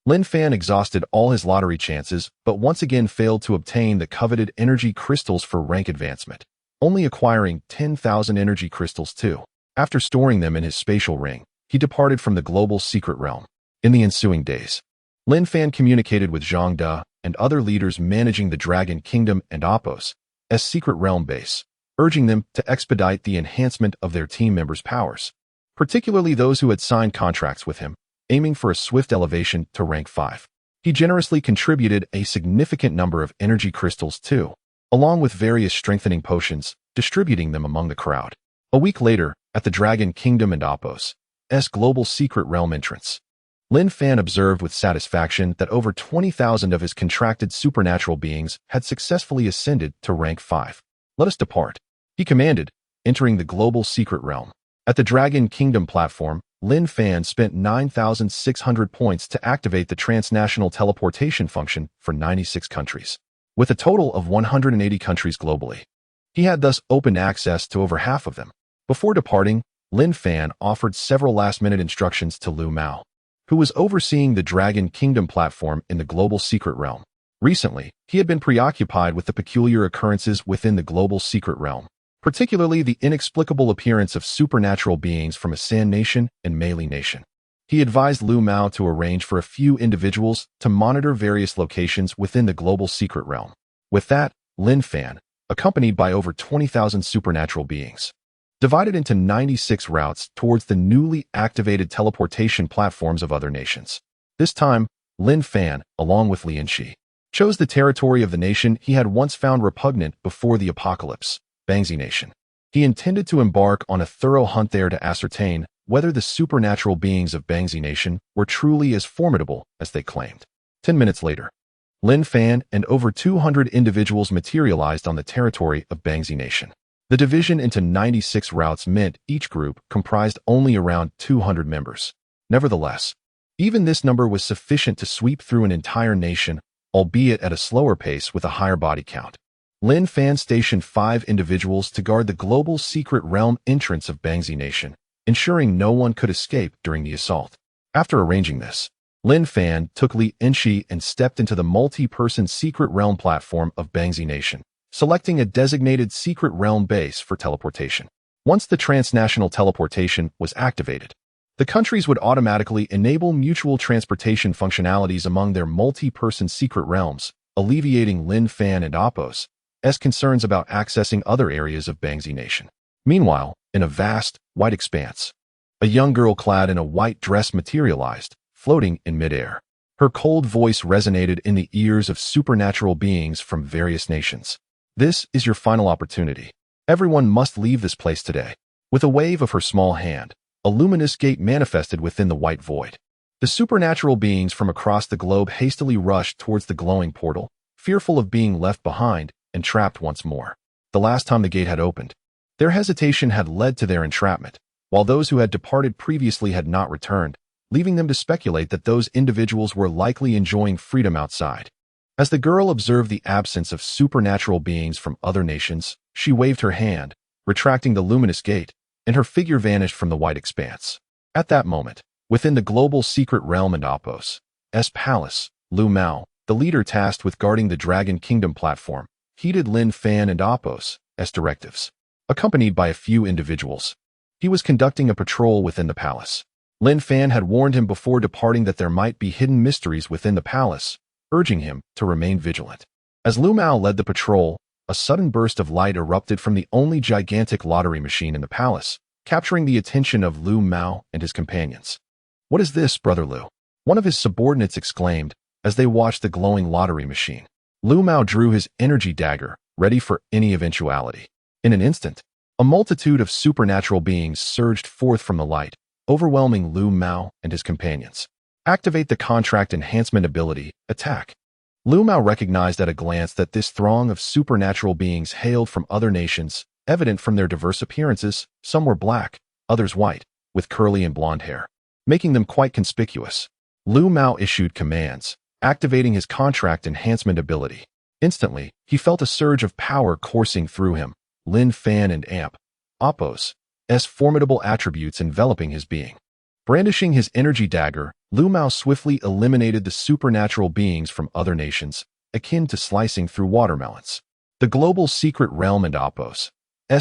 Lin Fan exhausted all his lottery chances but once again failed to obtain the coveted energy crystals for rank advancement, only acquiring 10,000 energy crystals too. After storing them in his spatial ring, he departed from the global secret realm. In the ensuing days, Lin Fan communicated with Zhang De and other leaders managing the Dragon Kingdom and Appo's secret realm base, urging them to expedite the enhancement of their team members' powers, particularly those who had signed contracts with him, aiming for a swift elevation to rank 5. He generously contributed a significant number of energy crystals too, along with various strengthening potions, distributing them among the crowd. A week later, at the Dragon Kingdom and Appo's global secret realm entrance, Lin Fan observed with satisfaction that over 20,000 of his contracted supernatural beings had successfully ascended to rank 5. Let us depart, he commanded, entering the global secret realm. At the Dragon Kingdom platform, Lin Fan spent 9,600 points to activate the transnational teleportation function for 96 countries, with a total of 180 countries globally. He had thus opened access to over half of them. Before departing, Lin Fan offered several last-minute instructions to Lu Mao, who was overseeing the Dragon Kingdom platform in the global secret realm. Recently, he had been preoccupied with the peculiar occurrences within the global secret realm, particularly the inexplicable appearance of supernatural beings from a San Nation and Meili Nation. He advised Lu Mao to arrange for a few individuals to monitor various locations within the global secret realm. With that, Lin Fan, accompanied by over 20,000 supernatural beings, divided into 96 routes towards the newly activated teleportation platforms of other nations. This time, Lin Fan, along with Lian Shi, chose the territory of the nation he had once found repugnant before the apocalypse, Bangzi Nation. He intended to embark on a thorough hunt there to ascertain whether the supernatural beings of Bangzi Nation were truly as formidable as they claimed. 10 minutes later, Lin Fan and over 200 individuals materialized on the territory of Bangzi Nation. The division into 96 routes meant each group comprised only around 200 members. Nevertheless, even this number was sufficient to sweep through an entire nation, albeit at a slower pace with a higher body count. Lin Fan stationed 5 individuals to guard the global secret realm entrance of Bangzi Nation, ensuring no one could escape during the assault. After arranging this, Lin Fan took Li Enshi and stepped into the multi-person secret realm platform of Bangzi Nation, selecting a designated secret realm base for teleportation. Once the transnational teleportation was activated, the countries would automatically enable mutual transportation functionalities among their multi-person secret realms, alleviating Lin Fan and Appo's concerns about accessing other areas of Bangzi Nation. Meanwhile, in a vast, white expanse, a young girl clad in a white dress materialized, floating in midair. Her cold voice resonated in the ears of supernatural beings from various nations. This is your final opportunity. Everyone must leave this place today. With a wave of her small hand, a luminous gate manifested within the white void. The supernatural beings from across the globe hastily rushed towards the glowing portal, fearful of being left behind and trapped once more. The last time the gate had opened, their hesitation had led to their entrapment, while those who had departed previously had not returned, leaving them to speculate that those individuals were likely enjoying freedom outside. As the girl observed the absence of supernatural beings from other nations, she waved her hand, retracting the luminous gate, and her figure vanished from the white expanse. At that moment, within the global secret realm and Appo's palace, Lu Mao, the leader tasked with guarding the Dragon Kingdom platform, heeded Lin Fan and Appo's directives. Accompanied by a few individuals, he was conducting a patrol within the palace. Lin Fan had warned him before departing that there might be hidden mysteries within the palace, urging him to remain vigilant. As Lu Mao led the patrol, a sudden burst of light erupted from the only gigantic lottery machine in the palace, capturing the attention of Lu Mao and his companions. "What is this, Brother Lu?" one of his subordinates exclaimed as they watched the glowing lottery machine. Lu Mao drew his energy dagger, ready for any eventuality. In an instant, a multitude of supernatural beings surged forth from the light, overwhelming Lu Mao and his companions. Activate the contract enhancement ability, attack. Lu Mao recognized at a glance that this throng of supernatural beings hailed from other nations, evident from their diverse appearances. Some were black, others white, with curly and blonde hair, making them quite conspicuous. Lu Mao issued commands, activating his contract enhancement ability. Instantly, he felt a surge of power coursing through him, Lin Fan and Appo's formidable attributes enveloping his being. Brandishing his energy dagger, Lu Mao swiftly eliminated the supernatural beings from other nations, akin to slicing through watermelons. The global secret realm and Appo's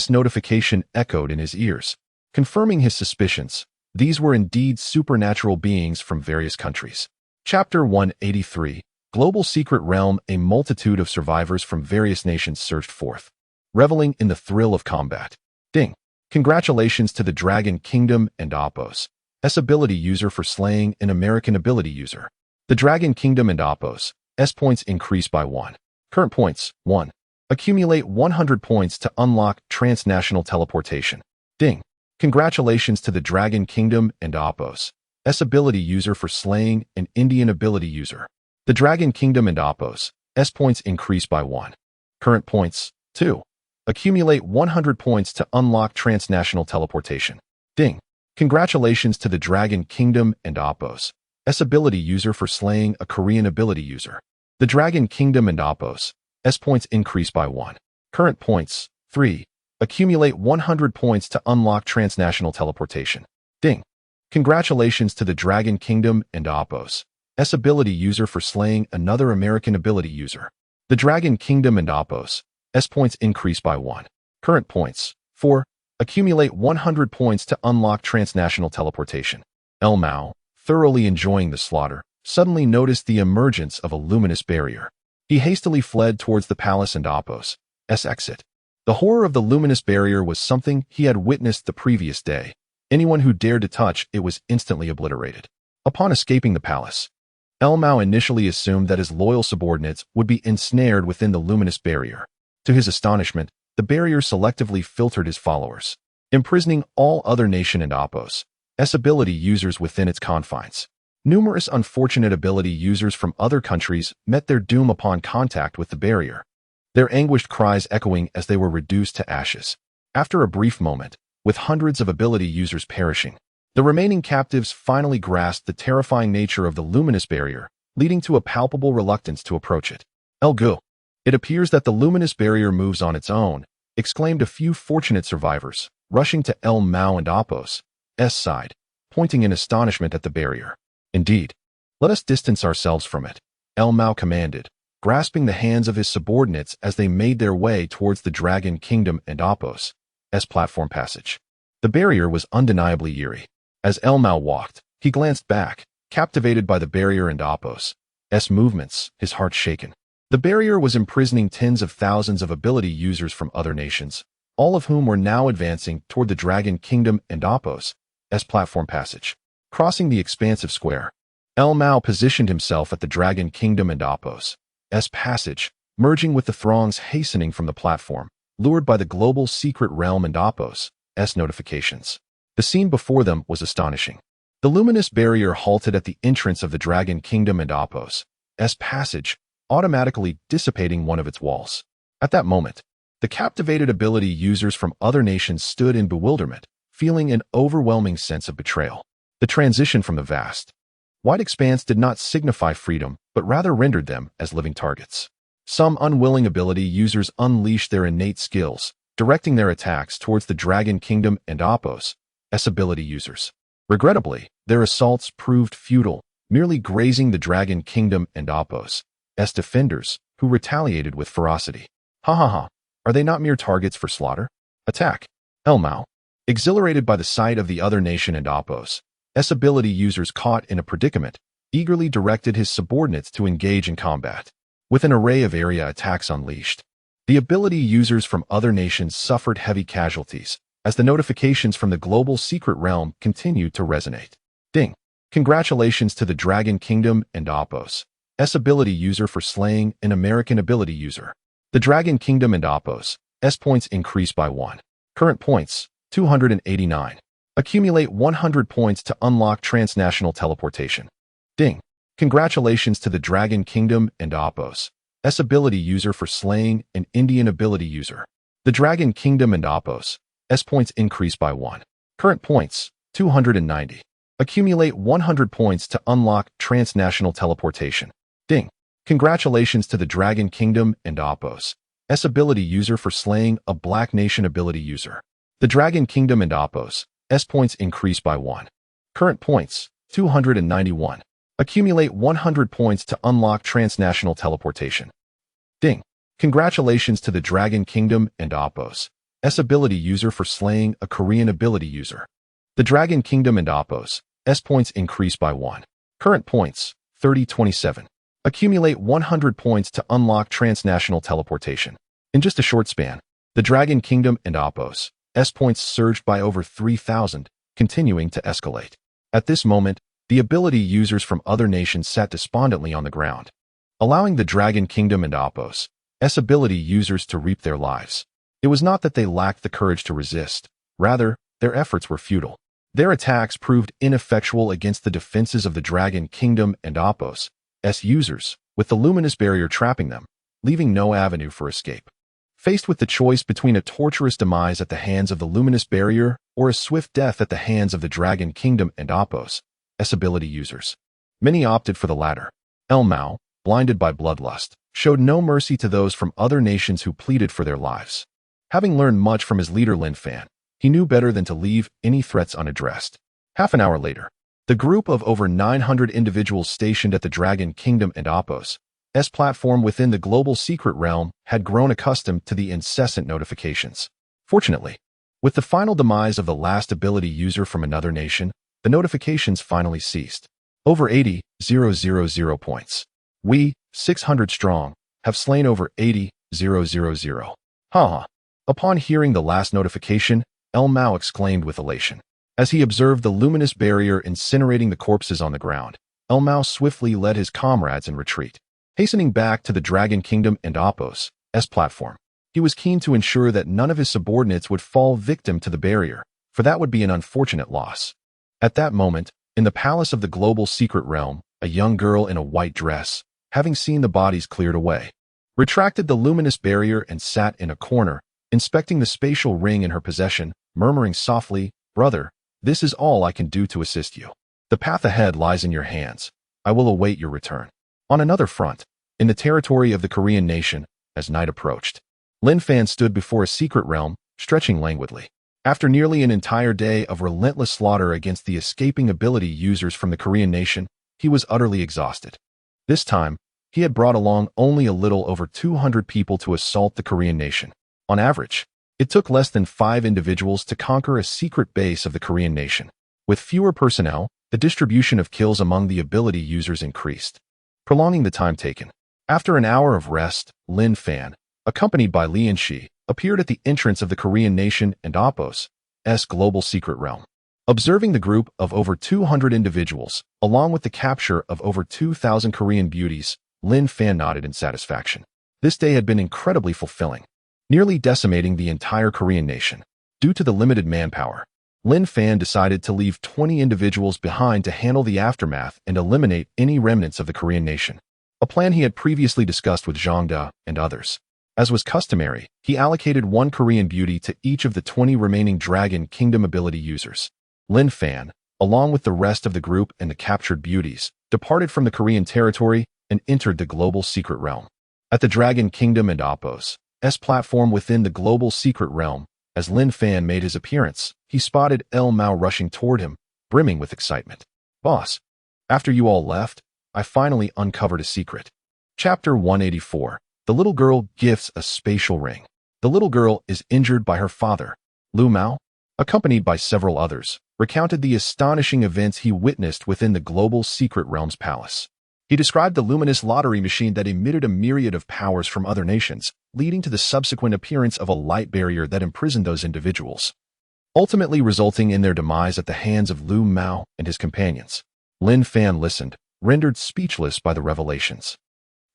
notification echoed in his ears, confirming his suspicions. These were indeed supernatural beings from various countries. Chapter 183, Global Secret Realm. A multitude of survivors from various nations surged forth, reveling in the thrill of combat. Ding! Congratulations to the Dragon Kingdom and Appo's ability user for slaying an American ability user. The Dragon Kingdom and Appo's points increase by 1. Current points, 1. Accumulate 100 points to unlock transnational teleportation. Ding! Congratulations to the Dragon Kingdom and Appo's ability user for slaying an Indian ability user. The Dragon Kingdom and Appo's points increase by 1. Current points, 2. Accumulate 100 points to unlock transnational teleportation. Ding! Congratulations to the Dragon Kingdom and Appo's ability user for slaying a Korean ability user. The Dragon Kingdom and Appo's points increase by 1. Current points, 3. Accumulate 100 points to unlock transnational teleportation. Ding! Congratulations to the Dragon Kingdom and Appo's ability user for slaying another American ability user. The Dragon Kingdom and Appo's points increase by 1. Current points, 4. Accumulate 100 points to unlock transnational teleportation. El Mao, thoroughly enjoying the slaughter, suddenly noticed the emergence of a luminous barrier. He hastily fled towards the palace and Appo's exit. The horror of the luminous barrier was something he had witnessed the previous day. Anyone who dared to touch it was instantly obliterated. Upon escaping the palace, El Mao initially assumed that his loyal subordinates would be ensnared within the luminous barrier. To his astonishment, the barrier selectively filtered his followers, imprisoning all other nation and Appo's ability users within its confines. Numerous unfortunate ability users from other countries met their doom upon contact with the barrier, their anguished cries echoing as they were reduced to ashes. After a brief moment, with hundreds of ability users perishing, the remaining captives finally grasped the terrifying nature of the luminous barrier, leading to a palpable reluctance to approach it. El Gu! It appears that the luminous barrier moves on its own, exclaimed a few fortunate survivors, rushing to El Mao and Appo's sighed, pointing in astonishment at the barrier. Indeed. Let us distance ourselves from it, El Mao commanded, grasping the hands of his subordinates as they made their way towards the Dragon Kingdom and Apos' platform passage. The barrier was undeniably eerie. As El Mao walked, he glanced back, captivated by the barrier and Apos' movements, his heart shaken. The barrier was imprisoning tens of thousands of ability users from other nations, all of whom were now advancing toward the Dragon Kingdom and Apos' platform passage. Crossing the expansive square, El Mao positioned himself at the Dragon Kingdom and Apos' passage, merging with the throngs hastening from the platform, lured by the global secret realm and Apos' notifications. The scene before them was astonishing. The luminous barrier halted at the entrance of the Dragon Kingdom and Apos' passage, automatically dissipating one of its walls. At that moment, the captivated ability users from other nations stood in bewilderment, feeling an overwhelming sense of betrayal. The transition from the vast, wide expanse did not signify freedom, but rather rendered them as living targets. Some unwilling ability users unleashed their innate skills, directing their attacks towards the Dragon Kingdom and Apos' ability users. Regrettably, their assaults proved futile, merely grazing the Dragon Kingdom and Apos' defenders, who retaliated with ferocity. Ha ha ha, are they not mere targets for slaughter? Attack! El Mao, exhilarated by the sight of the other nation and Apos' ability users caught in a predicament, eagerly directed his subordinates to engage in combat. With an array of area attacks unleashed, the ability users from other nations suffered heavy casualties, as the notifications from the global secret realm continued to resonate. Ding! Congratulations to the Dragon Kingdom and Apos' ability user for slaying an American ability user. The Dragon Kingdom and Apos' points increase by 1. Current points, 289. Accumulate 100 points to unlock transnational teleportation. Ding! Congratulations to the Dragon Kingdom and Apos' ability user for slaying an Indian ability user. The Dragon Kingdom and Apos' points increase by 1. Current points, 290. Accumulate 100 points to unlock transnational teleportation. Ding! Congratulations to the Dragon Kingdom and Apos' ability user for slaying a Black Nation ability user. The Dragon Kingdom and Apos' points increase by 1. Current points, 291. Accumulate 100 points to unlock transnational teleportation. Ding! Congratulations to the Dragon Kingdom and Apos' ability user for slaying a Korean ability user. The Dragon Kingdom and Apos' points increase by 1. Current points, 3027. Accumulate 100 points to unlock transnational teleportation. In just a short span, the Dragon Kingdom and Apos' points surged by over 3,000, continuing to escalate. At this moment, the ability users from other nations sat despondently on the ground, allowing the Dragon Kingdom and Apos' ability users to reap their lives. It was not that they lacked the courage to resist, rather, their efforts were futile. Their attacks proved ineffectual against the defenses of the Dragon Kingdom and Apos' users, with the luminous barrier trapping them, leaving no avenue for escape. Faced with the choice between a torturous demise at the hands of the luminous barrier or a swift death at the hands of the Dragon Kingdom and Apos' ability users, many opted for the latter. El Mao, blinded by bloodlust, showed no mercy to those from other nations who pleaded for their lives. Having learned much from his leader Lin Fan, he knew better than to leave any threats unaddressed. Half an hour later, the group of over 900 individuals stationed at the Dragon Kingdom and Apos' platform within the global secret realm had grown accustomed to the incessant notifications. Fortunately, with the final demise of the last ability user from another nation, the notifications finally ceased. Over 80,000 points. We, 600 strong, have slain over 80,000. Ha! Upon hearing the last notification, El Mao exclaimed with elation. As he observed the luminous barrier incinerating the corpses on the ground, El Mao swiftly led his comrades in retreat. Hastening back to the Dragon Kingdom and Apos' platform, he was keen to ensure that none of his subordinates would fall victim to the barrier, for that would be an unfortunate loss. At that moment, in the palace of the global secret realm, a young girl in a white dress, having seen the bodies cleared away, retracted the luminous barrier and sat in a corner, inspecting the spatial ring in her possession, murmuring softly, "Brother, this is all I can do to assist you. The path ahead lies in your hands. I will await your return." On another front, in the territory of the Korean nation, as night approached, Lin Fan stood before a secret realm, stretching languidly. After nearly an entire day of relentless slaughter against the escaping ability users from the Korean nation, he was utterly exhausted. This time, he had brought along only a little over 200 people to assault the Korean nation. On average, it took less than 5 individuals to conquer a secret base of the Korean nation. With fewer personnel, the distribution of kills among the ability users increased, prolonging the time taken. After an hour of rest, Lin Fan, accompanied by Lin Shi, appeared at the entrance of the Korean nation and Oppos's global secret realm. Observing the group of over 200 individuals, along with the capture of over 2,000 Korean beauties, Lin Fan nodded in satisfaction. This day had been incredibly fulfilling, nearly decimating the entire Korean nation. Due to the limited manpower, Lin Fan decided to leave 20 individuals behind to handle the aftermath and eliminate any remnants of the Korean nation, a plan he had previously discussed with Zhang De and others. As was customary, he allocated 1 Korean beauty to each of the 20 remaining Dragon Kingdom ability users. Lin Fan, along with the rest of the group and the captured beauties, departed from the Korean territory and entered the global secret realm. At the Dragon Kingdom and Oppos's platform within the global secret realm, as Lin Fan made his appearance, he spotted El Mao rushing toward him, brimming with excitement. "Boss, after you all left, I finally uncovered a secret." Chapter 184. The little girl gifts a spatial ring. The little girl is injured by her father. Lu Mao, accompanied by several others, recounted the astonishing events he witnessed within the global secret realm's palace. He described the luminous lottery machine that emitted a myriad of powers from other nations, leading to the subsequent appearance of a light barrier that imprisoned those individuals, ultimately resulting in their demise at the hands of Lu Mao and his companions. Lin Fan listened, rendered speechless by the revelations.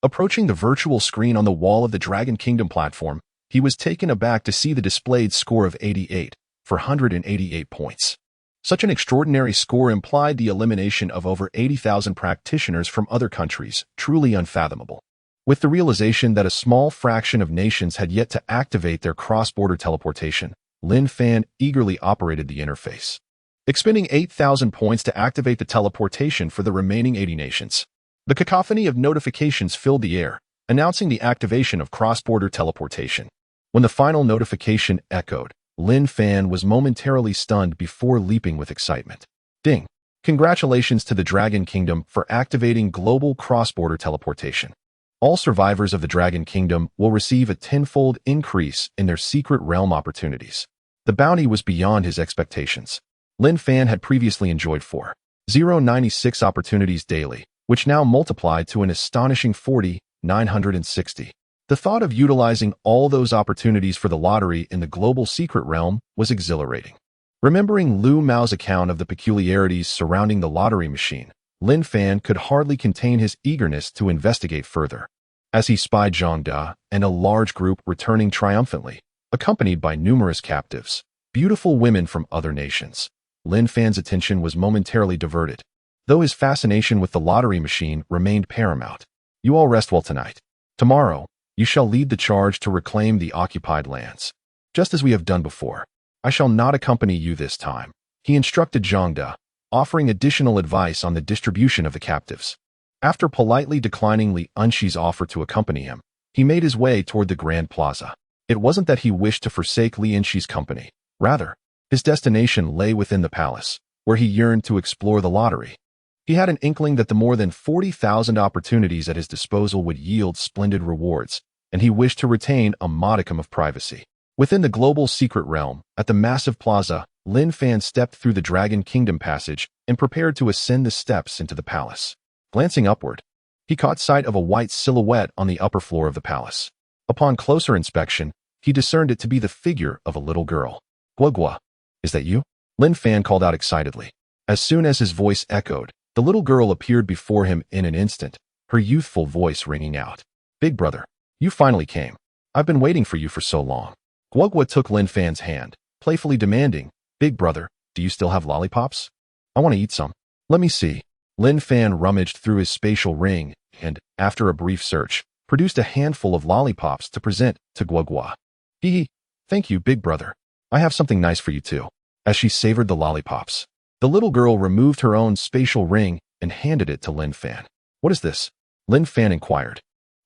Approaching the virtual screen on the wall of the Dragon Kingdom platform, he was taken aback to see the displayed score of 88 for 188 points. Such an extraordinary score implied the elimination of over 80,000 practitioners from other countries, truly unfathomable. With the realization that a small fraction of nations had yet to activate their cross-border teleportation, Lin Fan eagerly operated the interface, expending 8,000 points to activate the teleportation for the remaining 80 nations. The cacophony of notifications filled the air, announcing the activation of cross-border teleportation. When the final notification echoed, Lin Fan was momentarily stunned before leaping with excitement. Ding! Congratulations to the Dragon Kingdom for activating global cross-border teleportation. All survivors of the Dragon Kingdom will receive a tenfold increase in their secret realm opportunities. The bounty was beyond his expectations. Lin Fan had previously enjoyed 4,096 opportunities daily, which now multiplied to an astonishing 4,960. The thought of utilizing all those opportunities for the lottery in the global secret realm was exhilarating. Remembering Lu Mao's account of the peculiarities surrounding the lottery machine, Lin Fan could hardly contain his eagerness to investigate further. As he spied Zhang De and a large group returning triumphantly, accompanied by numerous captives, beautiful women from other nations, Lin Fan's attention was momentarily diverted, though his fascination with the lottery machine remained paramount. "You all rest well tonight. Tomorrow, you shall lead the charge to reclaim the occupied lands. Just as we have done before, I shall not accompany you this time," he instructed Zhang De, offering additional advice on the distribution of the captives. After politely declining Li Unshi's offer to accompany him, he made his way toward the Grand Plaza. It wasn't that he wished to forsake Li Unshi's company. Rather, his destination lay within the palace, where he yearned to explore the lottery. He had an inkling that the more than 40,000 opportunities at his disposal would yield splendid rewards, and he wished to retain a modicum of privacy. Within the global secret realm, at the massive plaza, Lin Fan stepped through the Dragon Kingdom passage and prepared to ascend the steps into the palace. Glancing upward, he caught sight of a white silhouette on the upper floor of the palace. Upon closer inspection, he discerned it to be the figure of a little girl. "Guogua, is that you?" Lin Fan called out excitedly. As soon as his voice echoed, the little girl appeared before him in an instant, her youthful voice ringing out. "Big brother, you finally came. I've been waiting for you for so long." Guogua took Lin Fan's hand, playfully demanding, "Big brother, do you still have lollipops? I want to eat some." "Let me see." Lin Fan rummaged through his spatial ring and, after a brief search, produced a handful of lollipops to present to Guogua. "Hee, thank you, big brother. I have something nice for you too." As she savored the lollipops, the little girl removed her own spatial ring and handed it to Lin Fan. "What is this?" Lin Fan inquired,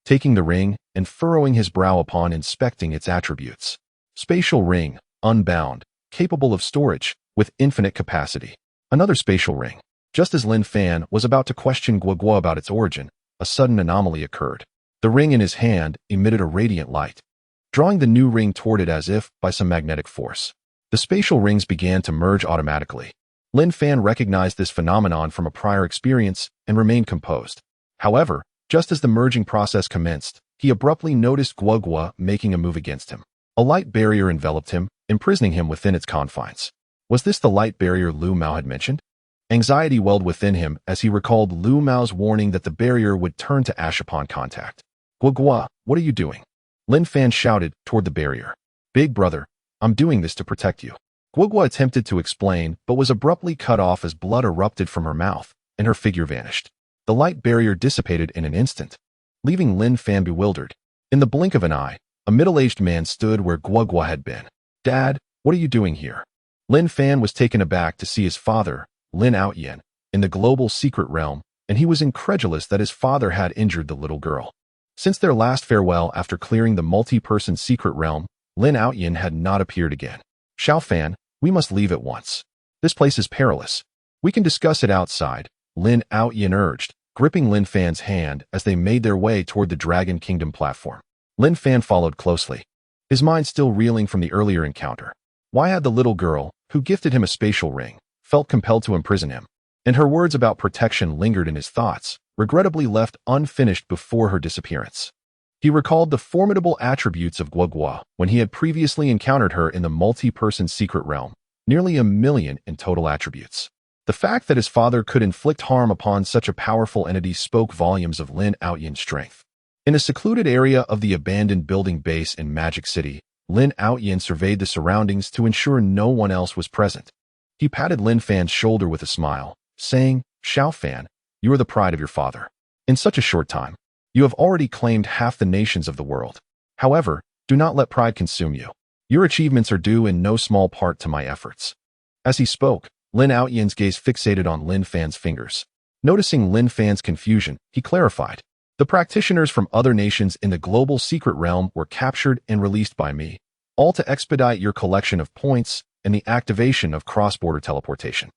taking the ring and furrowing his brow upon inspecting its attributes. "Spatial ring, unbound, capable of storage, with infinite capacity. Another spatial ring. Just as Lin Fan was about to question Guogua about its origin, a sudden anomaly occurred. The ring in his hand emitted a radiant light, drawing the new ring toward it as if by some magnetic force. The spatial rings began to merge automatically. Lin Fan recognized this phenomenon from a prior experience and remained composed. However, just as the merging process commenced, he abruptly noticed Guogua making a move against him. A light barrier enveloped him, imprisoning him within its confines. Was this the light barrier Lu Mao had mentioned? Anxiety welled within him as he recalled Lu Mao's warning that the barrier would turn to ash upon contact. Guogua, what are you doing? Lin Fan shouted toward the barrier. Big brother, I'm doing this to protect you. Guogua attempted to explain, but was abruptly cut off as blood erupted from her mouth, and her figure vanished. The light barrier dissipated in an instant, leaving Lin Fan bewildered. In the blink of an eye, a middle-aged man stood where Guogua had been. Dad, what are you doing here? Lin Fan was taken aback to see his father, Lin Outyin, in the global secret realm, and he was incredulous that his father had injured the little girl. Since their last farewell after clearing the multi-person secret realm, Lin Outyin had not appeared again. Xiao Fan, we must leave at once. This place is perilous. We can discuss it outside, Lin Outyin urged, gripping Lin Fan's hand as they made their way toward the Dragon Kingdom platform. Lin Fan followed closely, his mind still reeling from the earlier encounter. Why had the little girl, who gifted him a spatial ring, felt compelled to imprison him? And her words about protection lingered in his thoughts, regrettably left unfinished before her disappearance. He recalled the formidable attributes of Guogua when he had previously encountered her in the multi-person secret realm, nearly 1,000,000 in total attributes. The fact that his father could inflict harm upon such a powerful entity spoke volumes of Lin Outyin's strength. In a secluded area of the abandoned building base in Magic City, Lin Outyin surveyed the surroundings to ensure no one else was present. He patted Lin Fan's shoulder with a smile, saying, Xiao Fan, you are the pride of your father. In such a short time, you have already claimed half the nations of the world. However, do not let pride consume you. Your achievements are due in no small part to my efforts. As he spoke, Lin Outyin's gaze fixated on Lin Fan's fingers. Noticing Lin Fan's confusion, he clarified. The practitioners from other nations in the global secret realm were captured and released by me, all to expedite your collection of points and the activation of cross-border teleportation.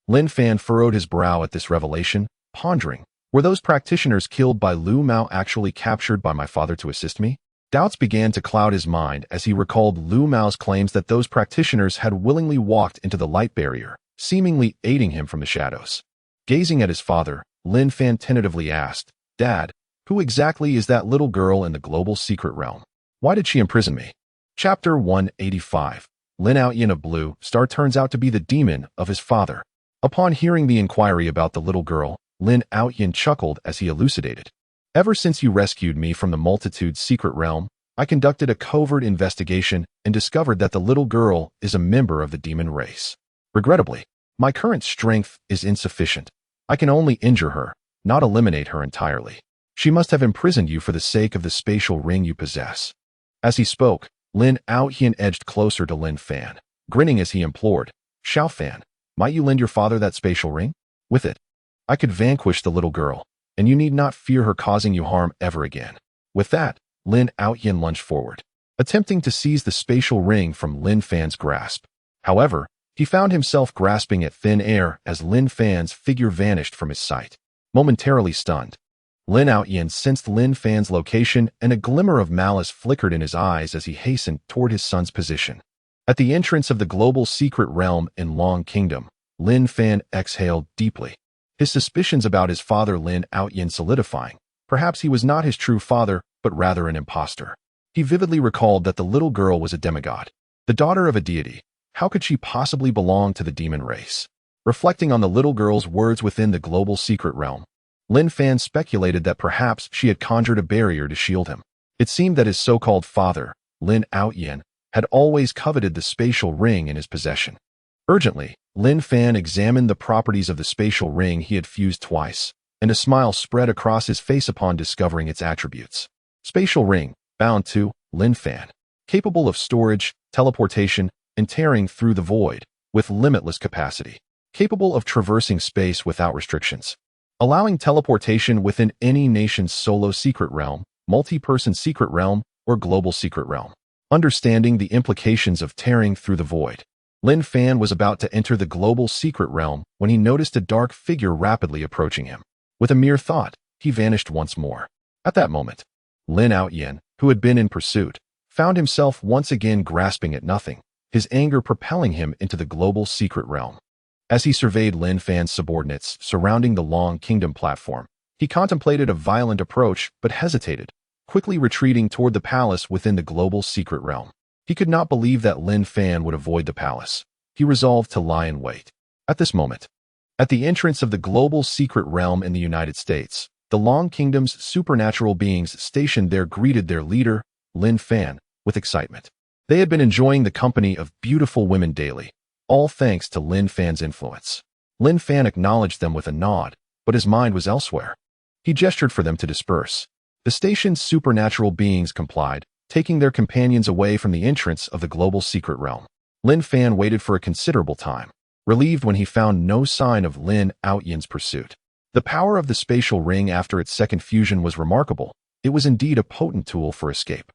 Lin Fan furrowed his brow at this revelation, pondering, were those practitioners killed by Lu Mao actually captured by my father to assist me? Doubts began to cloud his mind as he recalled Lu Mao's claims that those practitioners had willingly walked into the light barrier, seemingly aiding him from the shadows. Gazing at his father, Lin Fan tentatively asked, Dad, who exactly is that little girl in the global secret realm? Why did she imprison me? Chapter 185. Lin Outyin of Blue Star turns out to be the demon of his father. Upon hearing the inquiry about the little girl, Lin Outyin chuckled as he elucidated. Ever since you rescued me from the multitude's secret realm, I conducted a covert investigation and discovered that the little girl is a member of the demon race. Regrettably, my current strength is insufficient. I can only injure her, not eliminate her entirely. She must have imprisoned you for the sake of the spatial ring you possess. As he spoke, Lin Outyin edged closer to Lin Fan, grinning as he implored, Xiao Fan, might you lend your father that spatial ring? With it, I could vanquish the little girl, and you need not fear her causing you harm ever again. With that, Lin Outyin lunged forward, attempting to seize the spatial ring from Lin Fan's grasp. However, he found himself grasping at thin air as Lin Fan's figure vanished from his sight. Momentarily stunned, Lin Outyin sensed Lin Fan's location, and a glimmer of malice flickered in his eyes as he hastened toward his son's position. At the entrance of the global secret realm in Long Kingdom, Lin Fan exhaled deeply, his suspicions about his father Lin Outyin solidifying. Perhaps he was not his true father, but rather an impostor. He vividly recalled that the little girl was a demigod, the daughter of a deity. How could she possibly belong to the demon race? Reflecting on the little girl's words within the global secret realm, Lin Fan speculated that perhaps she had conjured a barrier to shield him. It seemed that his so-called father, Lin Outyin, had always coveted the spatial ring in his possession. Urgently, Lin Fan examined the properties of the spatial ring he had fused twice, and a smile spread across his face upon discovering its attributes. Spatial ring, bound to Lin Fan, capable of storage, teleportation, and tearing through the void, with limitless capacity, capable of traversing space without restrictions, allowing teleportation within any nation's solo secret realm, multi-person secret realm, or global secret realm. Understanding the implications of tearing through the void. Lin Fan was about to enter the global secret realm when he noticed a dark figure rapidly approaching him. With a mere thought, he vanished once more. At that moment, Lin Outyin, who had been in pursuit, found himself once again grasping at nothing, his anger propelling him into the global secret realm. As he surveyed Lin Fan's subordinates surrounding the Long Kingdom platform, he contemplated a violent approach but hesitated, quickly retreating toward the palace within the global secret realm. He could not believe that Lin Fan would avoid the palace. He resolved to lie in wait. At this moment, at the entrance of the global secret realm in the United States, the Long Kingdom's supernatural beings stationed there greeted their leader, Lin Fan, with excitement. They had been enjoying the company of beautiful women daily, all thanks to Lin Fan's influence. Lin Fan acknowledged them with a nod, but his mind was elsewhere. He gestured for them to disperse. The station's supernatural beings complied, taking their companions away from the entrance of the global secret realm. Lin Fan waited for a considerable time, relieved when he found no sign of Lin Outyin's pursuit. The power of the spatial ring after its second fusion was remarkable. It was indeed a potent tool for escape.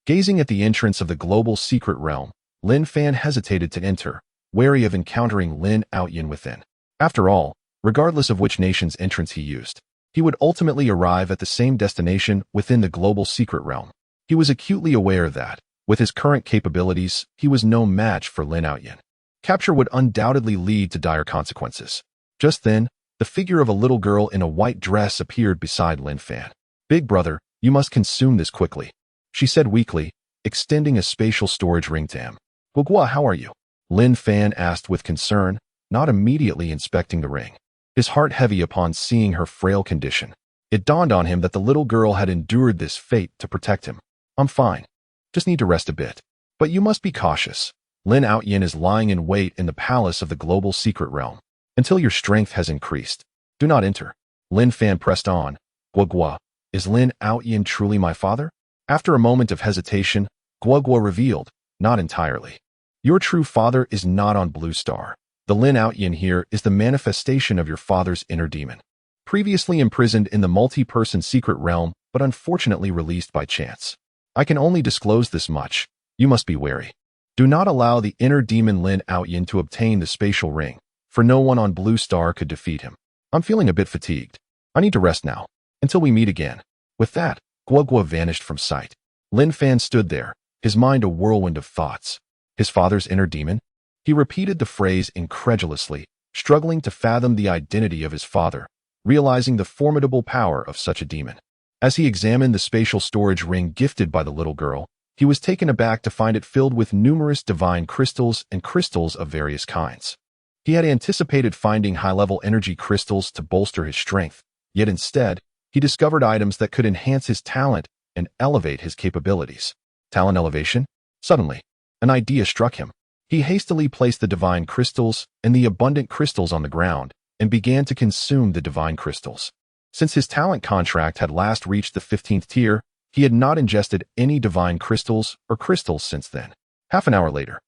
Gazing at the entrance of the global secret realm, Lin Fan hesitated to enter, wary of encountering Lin Outyin within. After all, regardless of which nation's entrance he used, he would ultimately arrive at the same destination within the global secret realm. He was acutely aware that, with his current capabilities, he was no match for Lin Outyin. Capture would undoubtedly lead to dire consequences. Just then, the figure of a little girl in a white dress appeared beside Lin Fan. "Big brother, you must consume this quickly," she said weakly, extending a spatial storage ring to him. "Guogua, how are you?" Lin Fan asked with concern, not immediately inspecting the ring. His heart heavy upon seeing her frail condition. It dawned on him that the little girl had endured this fate to protect him. "I'm fine. Just need to rest a bit. But you must be cautious. Lin Outyin is lying in wait in the palace of the global secret realm. Until your strength has increased, do not enter." Lin Fan pressed on. "Guogua, is Lin Outyin truly my father?" After a moment of hesitation, Guogua revealed, "Not entirely. Your true father is not on Blue Star. The Lin Outyin here is the manifestation of your father's inner demon, previously imprisoned in the multi-person secret realm, but unfortunately released by chance. I can only disclose this much. You must be wary. Do not allow the inner demon Lin Outyin to obtain the spatial ring, for no one on Blue Star could defeat him. I'm feeling a bit fatigued. I need to rest now, until we meet again." With that, Guogua vanished from sight. Lin Fan stood there, his mind a whirlwind of thoughts. His father's inner demon? He repeated the phrase incredulously, struggling to fathom the identity of his father, realizing the formidable power of such a demon. As he examined the spatial storage ring gifted by the little girl, he was taken aback to find it filled with numerous divine crystals and crystals of various kinds. He had anticipated finding high-level energy crystals to bolster his strength, yet instead, he discovered items that could enhance his talent and elevate his capabilities. Talent elevation? Suddenly, an idea struck him. He hastily placed the divine crystals and the abundant crystals on the ground and began to consume the divine crystals. Since his talent contract had last reached the 15th tier, he had not ingested any divine crystals or crystals since then. Half an hour later,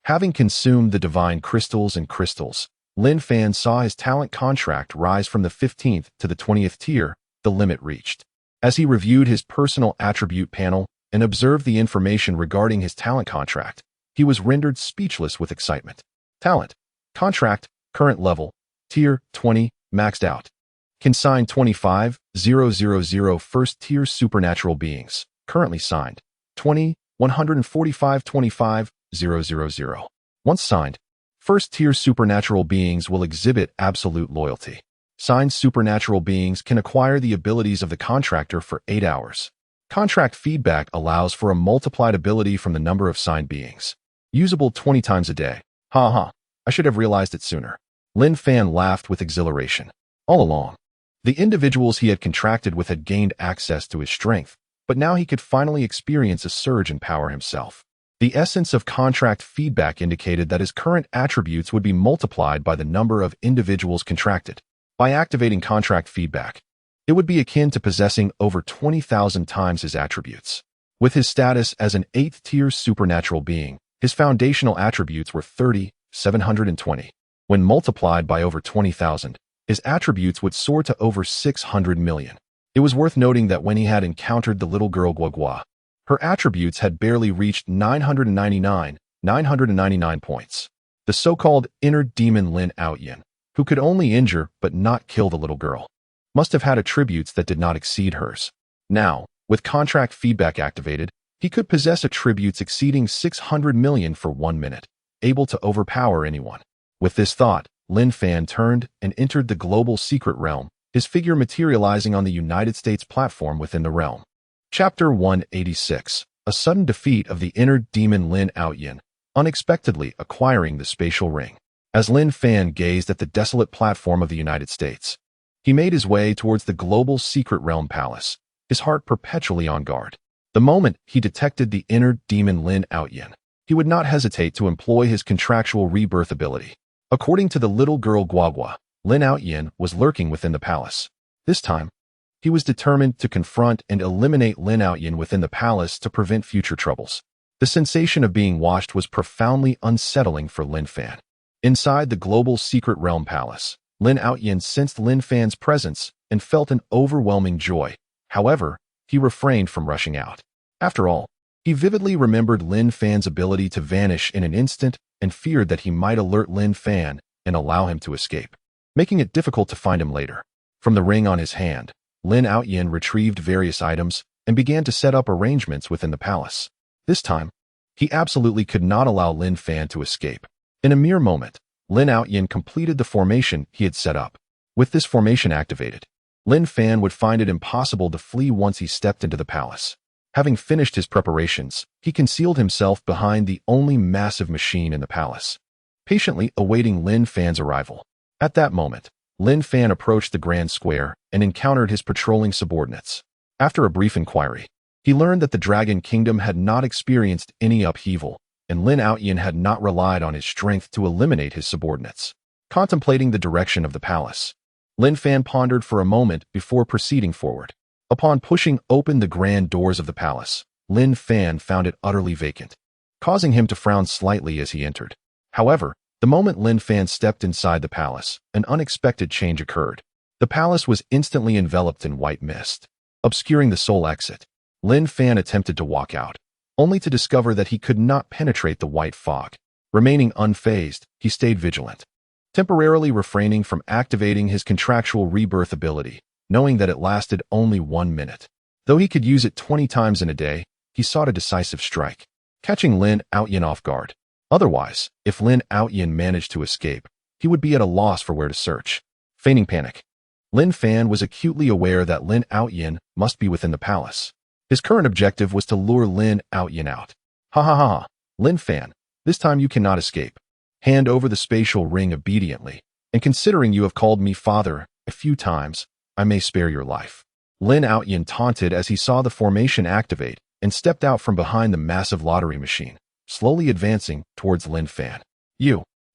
having consumed the divine crystals and crystals, Lin Fan saw his talent contract rise from the 15th to the 20th tier, the limit reached. As he reviewed his personal attribute panel and observed the information regarding his talent contract, he was rendered speechless with excitement. Talent. Contract. Current level. Tier 20. Maxed out. Consigned 25,000 first tier supernatural beings. Currently signed. 20,145,25,000. Once signed, first tier supernatural beings will exhibit absolute loyalty. Signed supernatural beings can acquire the abilities of the contractor for 8 hours. Contract feedback allows for a multiplied ability from the number of signed beings. Usable 20 times a day. I should have realized it sooner. Lin Fan laughed with exhilaration. All along, the individuals he had contracted with had gained access to his strength, but now he could finally experience a surge in power himself. The essence of contract feedback indicated that his current attributes would be multiplied by the number of individuals contracted. By activating contract feedback, it would be akin to possessing over 20,000 times his attributes. With his status as an 8th tier supernatural being, his foundational attributes were 30,720. When multiplied by over 20,000, his attributes would soar to over 600 million. It was worth noting that when he had encountered the little girl Guogua, her attributes had barely reached 999 points. the so-called inner demon Lin Fan, who could only injure but not kill the little girl, must have had attributes that did not exceed hers. Now, with contract feedback activated, he could possess attributes exceeding 600 million for 1 minute, able to overpower anyone. With this thought, Lin Fan turned and entered the global secret realm, his figure materializing on the United States platform within the realm. Chapter 186. A sudden defeat of the inner demon Lin Fan, unexpectedly acquiring the spatial ring. As Lin Fan gazed at the desolate platform of the United States, he made his way towards the global secret realm palace, his heart perpetually on guard. The moment he detected the inner demon Lin Fan, he would not hesitate to employ his contractual rebirth ability. According to the little girl Guagua, Lin Fan was lurking within the palace. This time, he was determined to confront and eliminate Lin Fan within the palace to prevent future troubles. The sensation of being watched was profoundly unsettling for Lin Fan. Inside the global secret realm palace, Lin Fan sensed Lin Fan's presence and felt an overwhelming joy. However, he refrained from rushing out. After all, he vividly remembered Lin Fan's ability to vanish in an instant and feared that he might alert Lin Fan and allow him to escape, making it difficult to find him later. From the ring on his hand, Lin Fan retrieved various items and began to set up arrangements within the palace. This time, he absolutely could not allow Lin Fan to escape. In a mere moment, Lin Fan completed the formation he had set up. With this formation activated, Lin Fan would find it impossible to flee once he stepped into the palace. Having finished his preparations, he concealed himself behind the only massive machine in the palace, patiently awaiting Lin Fan's arrival. At that moment, Lin Fan approached the grand square and encountered his patrolling subordinates. After a brief inquiry, he learned that the Dragon Kingdom had not experienced any upheaval, and Lin Fan had not relied on his strength to eliminate his subordinates. Contemplating the direction of the palace, Lin Fan pondered for a moment before proceeding forward. Upon pushing open the grand doors of the palace, Lin Fan found it utterly vacant, causing him to frown slightly as he entered. However, the moment Lin Fan stepped inside the palace, an unexpected change occurred. The palace was instantly enveloped in white mist, obscuring the sole exit. Lin Fan attempted to walk out, only to discover that he could not penetrate the white fog. Remaining unfazed, he stayed vigilant, temporarily refraining from activating his contractual rebirth ability, knowing that it lasted only 1 minute. Though he could use it 20 times in a day, he sought a decisive strike, catching Lin Fan off guard. Otherwise, if Lin Fan managed to escape, he would be at a loss for where to search. Feigning panic, Lin Fan was acutely aware that Lin Fan must be within the palace. His current objective was to lure Lin Fan out. Ha ha ha, Lin Fan, this time you cannot escape. Hand over the spatial ring obediently, and considering you have called me father a few times, I may spare your life. Lin Fan taunted as he saw the formation activate and stepped out from behind the massive lottery machine, slowly advancing towards Lin Fan.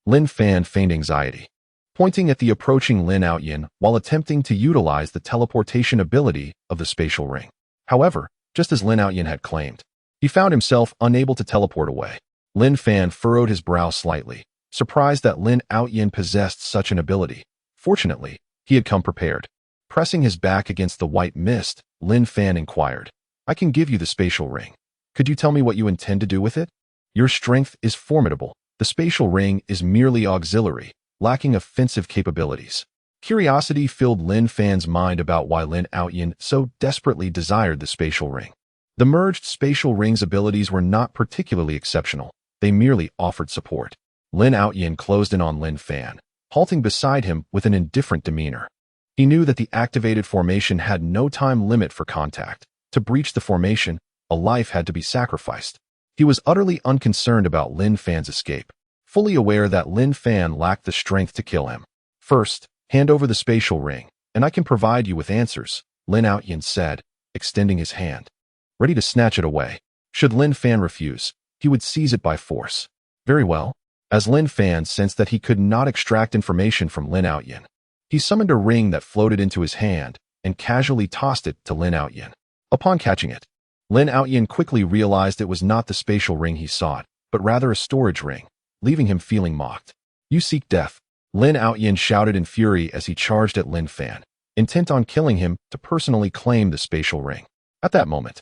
Lin Fan feigned anxiety, pointing at the approaching Lin Fan while attempting to utilize the teleportation ability of the spatial ring. However, just as Lin Fan had claimed, he found himself unable to teleport away. Lin Fan furrowed his brow slightly, surprised that Lin Fan possessed such an ability. Fortunately, he had come prepared. Pressing his back against the white mist, Lin Fan inquired, I can give you the spatial ring. Could you tell me what you intend to do with it? Your strength is formidable. The spatial ring is merely auxiliary, lacking offensive capabilities. Curiosity filled Lin Fan's mind about why Lin Fan so desperately desired the spatial ring. The merged spatial ring's abilities were not particularly exceptional. They merely offered support. Lin Fan closed in on Lin Fan, halting beside him with an indifferent demeanor. He knew that the activated formation had no time limit for contact. To breach the formation, a life had to be sacrificed. He was utterly unconcerned about Lin Fan's escape, fully aware that Lin Fan lacked the strength to kill him. First, hand over the spatial ring, and I can provide you with answers, Lin Fan said, extending his hand, ready to snatch it away. Should Lin Fan refuse, he would seize it by force. Very well. As Lin Fan sensed that he could not extract information from Lin Fan, he summoned a ring that floated into his hand and casually tossed it to Lin Fan. Upon catching it, Lin Fan quickly realized it was not the spatial ring he sought, but rather a storage ring, leaving him feeling mocked. You seek death, Lin Fan shouted in fury as he charged at Lin Fan, intent on killing him to personally claim the spatial ring. At that moment,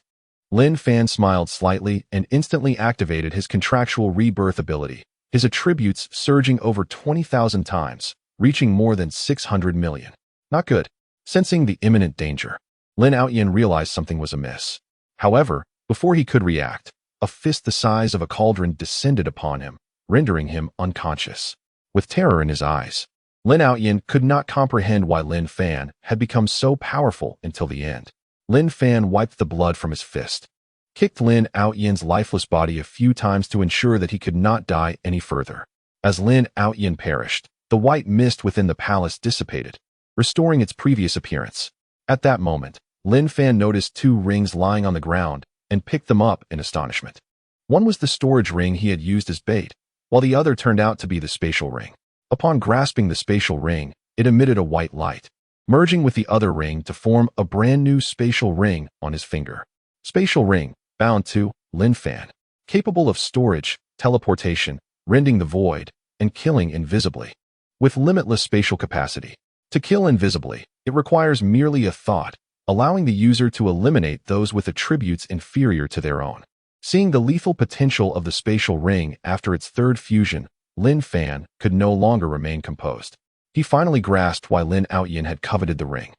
Lin Fan smiled slightly and instantly activated his contractual rebirth ability, his attributes surging over 20,000 times, reaching more than 600 million. Not good. Sensing the imminent danger, Lin Fan realized something was amiss. However, before he could react, a fist the size of a cauldron descended upon him, rendering him unconscious. With terror in his eyes, Lin Fan could not comprehend why Lin Fan had become so powerful until the end. Lin Fan wiped the blood from his fist, kicked Lin Fan's lifeless body a few times to ensure that he could not die any further. As Lin Fan perished, the white mist within the palace dissipated, restoring its previous appearance. At that moment, Lin Fan noticed 2 rings lying on the ground and picked them up in astonishment. One was the storage ring he had used as bait, while the other turned out to be the spatial ring. Upon grasping the spatial ring, it emitted a white light, merging with the other ring to form a brand new spatial ring on his finger. Spatial ring, bound to Lin Fan, capable of storage, teleportation, rending the void, and killing invisibly. With limitless spatial capacity, to kill invisibly, it requires merely a thought, allowing the user to eliminate those with attributes inferior to their own. Seeing the lethal potential of the spatial ring after its 3rd fusion, Lin Fan could no longer remain composed. He finally grasped why Lin Fan had coveted the ring.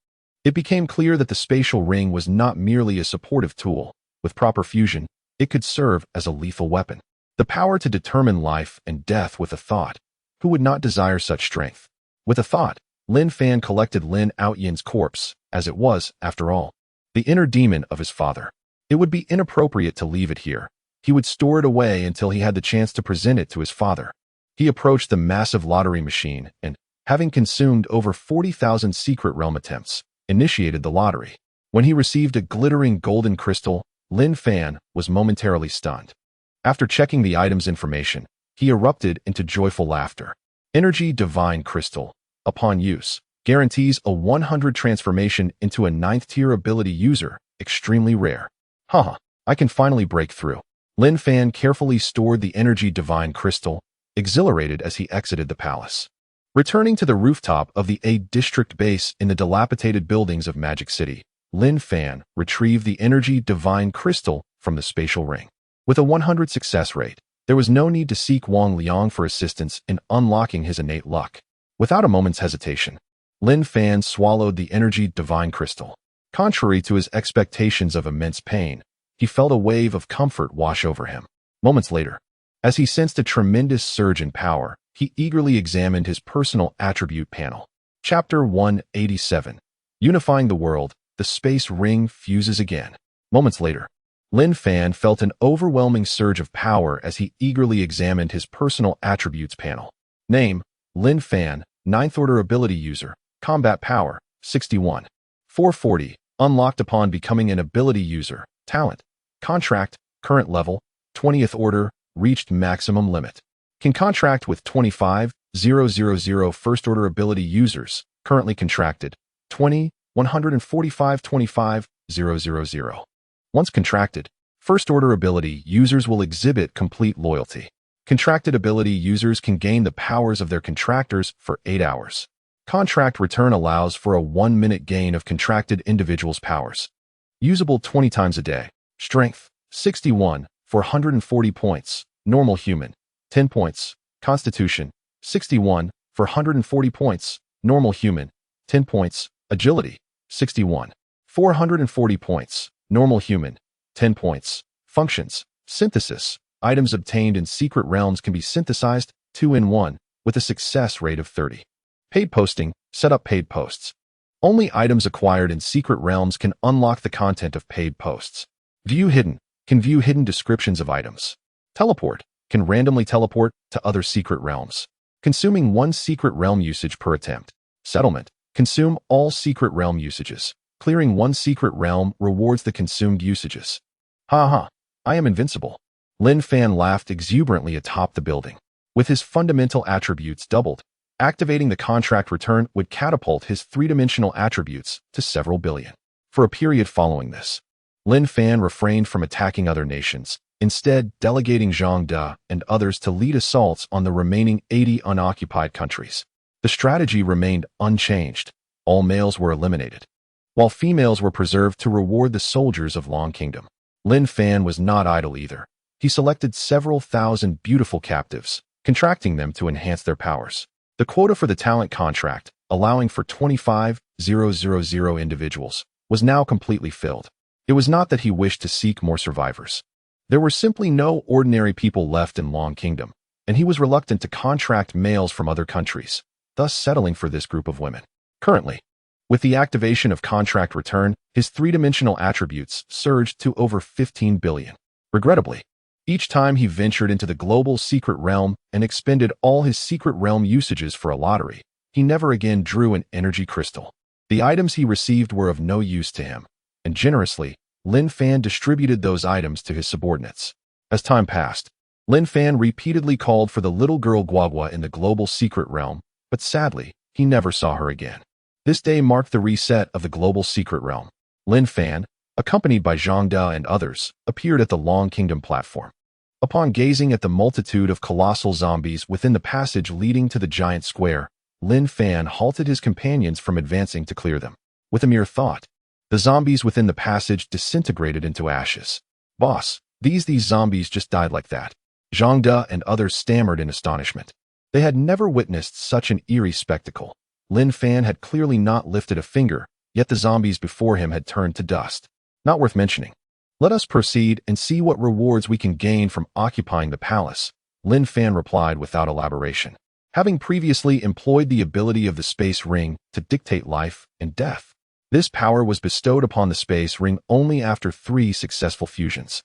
It became clear that the spatial ring was not merely a supportive tool. With proper fusion, it could serve as a lethal weapon. The power to determine life and death with a thought. Who would not desire such strength? With a thought, Lin Fan collected Lin Fan's corpse, as it was, after all, the inner demon of his father. It would be inappropriate to leave it here. He would store it away until he had the chance to present it to his father. He approached the massive lottery machine and, having consumed over 40,000 secret realm attempts, initiated the lottery. When he received a glittering golden crystal, Lin Fan was momentarily stunned. After checking the item's information, he erupted into joyful laughter. Energy Divine Crystal, upon use, guarantees a 100 transformation into a 9th-tier ability user, extremely rare. Haha, I can finally break through. Lin Fan carefully stored the Energy Divine Crystal, exhilarated as he exited the palace. Returning to the rooftop of the A District base in the dilapidated buildings of Magic City, Lin Fan retrieved the Energy Divine Crystal from the spatial ring. With a 100 success rate, there was no need to seek Wang Liang for assistance in unlocking his innate luck. Without a moment's hesitation, Lin Fan swallowed the Energy Divine Crystal. Contrary to his expectations of immense pain, he felt a wave of comfort wash over him. Moments later, as he sensed a tremendous surge in power, he eagerly examined his personal attribute panel. Chapter 187. Unifying the world, the space ring fuses again. Moments later, Lin Fan felt an overwhelming surge of power as he eagerly examined his personal attributes panel. Name, Lin Fan, 9th Order Ability User, Combat Power, 61. 440, unlocked upon becoming an ability user. Talent, Contract, current level, 20th Order, reached maximum limit. Can contract with 25,000 First Order Ability users, currently contracted, 20,145,25,000. Once contracted, First Order Ability users will exhibit complete loyalty. Contracted ability users can gain the powers of their contractors for 8 hours. Contract return allows for a 1-minute gain of contracted individuals' powers. Usable 20 times a day. Strength, 61, for 140 points. Normal human, 10 points. Constitution, 61, for 140 points. Normal human, 10 points. Agility, 61, 440 points. Normal human, 10 points. Functions, synthesis. Items obtained in secret realms can be synthesized 2 in 1 with a success rate of 30. Paid posting, set up paid posts. Only items acquired in secret realms can unlock the content of paid posts. View hidden, can view hidden descriptions of items. Teleport, can randomly teleport to other secret realms. Consuming 1 secret realm usage per attempt. Settlement, consume all secret realm usages. Clearing 1 secret realm rewards the consumed usages. Haha, I am invincible. Lin Fan laughed exuberantly atop the building. With his fundamental attributes doubled, activating the contract return would catapult his 3-dimensional attributes to several billion. For a period following this, Lin Fan refrained from attacking other nations, instead delegating Zhang De and others to lead assaults on the remaining 80 unoccupied countries. The strategy remained unchanged. All males were eliminated, while females were preserved to reward the soldiers of Long Kingdom. Lin Fan was not idle either. He selected several thousand beautiful captives, contracting them to enhance their powers. The quota for the talent contract, allowing for 25,000 individuals, was now completely filled. It was not that he wished to seek more survivors. There were simply no ordinary people left in Long Kingdom, and he was reluctant to contract males from other countries, thus settling for this group of women. Currently, with the activation of contract return, his three-dimensional attributes surged to over 15 billion. Regrettably, each time he ventured into the global secret realm and expended all his secret realm usages for a lottery, he never again drew an energy crystal. The items he received were of no use to him, and generously, Lin Fan distributed those items to his subordinates. As time passed, Lin Fan repeatedly called for the little girl Guagua in the global secret realm, but sadly, he never saw her again. This day marked the reset of the global secret realm. Lin Fan, accompanied by Zhang De and others, appeared at the Long Kingdom platform. Upon gazing at the multitude of colossal zombies within the passage leading to the giant square, Lin Fan halted his companions from advancing to clear them. With a mere thought, the zombies within the passage disintegrated into ashes. "Boss, these zombies just died like that." Zhang De and others stammered in astonishment. They had never witnessed such an eerie spectacle. Lin Fan had clearly not lifted a finger, yet the zombies before him had turned to dust. Not worth mentioning. "Let us proceed and see what rewards we can gain from occupying the palace," Lin Fan replied without elaboration. Having previously employed the ability of the space ring to dictate life and death, this power was bestowed upon the space ring only after 3 successful fusions.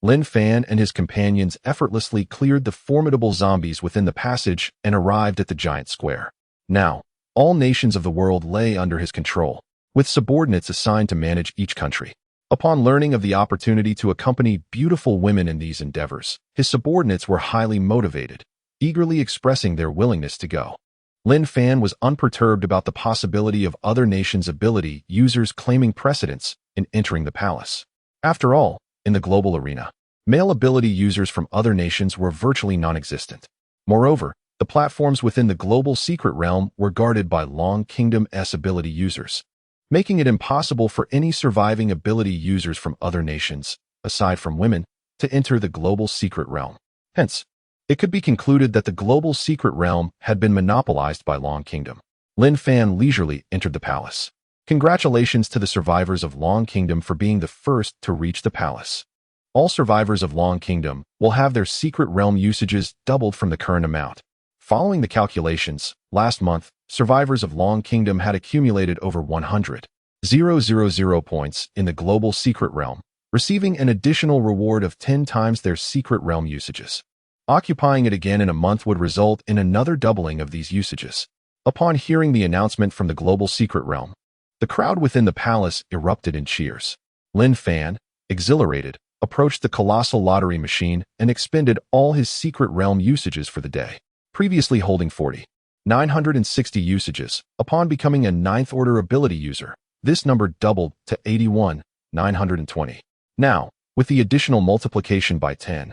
Lin Fan and his companions effortlessly cleared the formidable zombies within the passage and arrived at the giant square. Now, all nations of the world lay under his control, with subordinates assigned to manage each country. Upon learning of the opportunity to accompany beautiful women in these endeavors, his subordinates were highly motivated, eagerly expressing their willingness to go. Lin Fan was unperturbed about the possibility of other nations' ability users claiming precedence in entering the palace. After all, in the global arena, male ability users from other nations were virtually non-existent. Moreover, the platforms within the global secret realm were guarded by Long Kingdom's ability users, making it impossible for any surviving ability users from other nations, aside from women, to enter the global secret realm. Hence, it could be concluded that the global secret realm had been monopolized by Long Kingdom. Lin Fan leisurely entered the palace. Congratulations to the survivors of Long Kingdom for being the first to reach the palace. All survivors of Long Kingdom will have their secret realm usages doubled from the current amount. Following the calculations, last month, survivors of Long Kingdom had accumulated over 100,000 points in the global secret realm, receiving an additional reward of 10 times their secret realm usages. Occupying it again in a month would result in another doubling of these usages. Upon hearing the announcement from the global secret realm, the crowd within the palace erupted in cheers. Lin Fan, exhilarated, approached the colossal lottery machine and expended all his secret realm usages for the day. Previously holding 40,960 usages, upon becoming a 9th order ability user, this number doubled to 81,920. Now, with the additional multiplication by 10,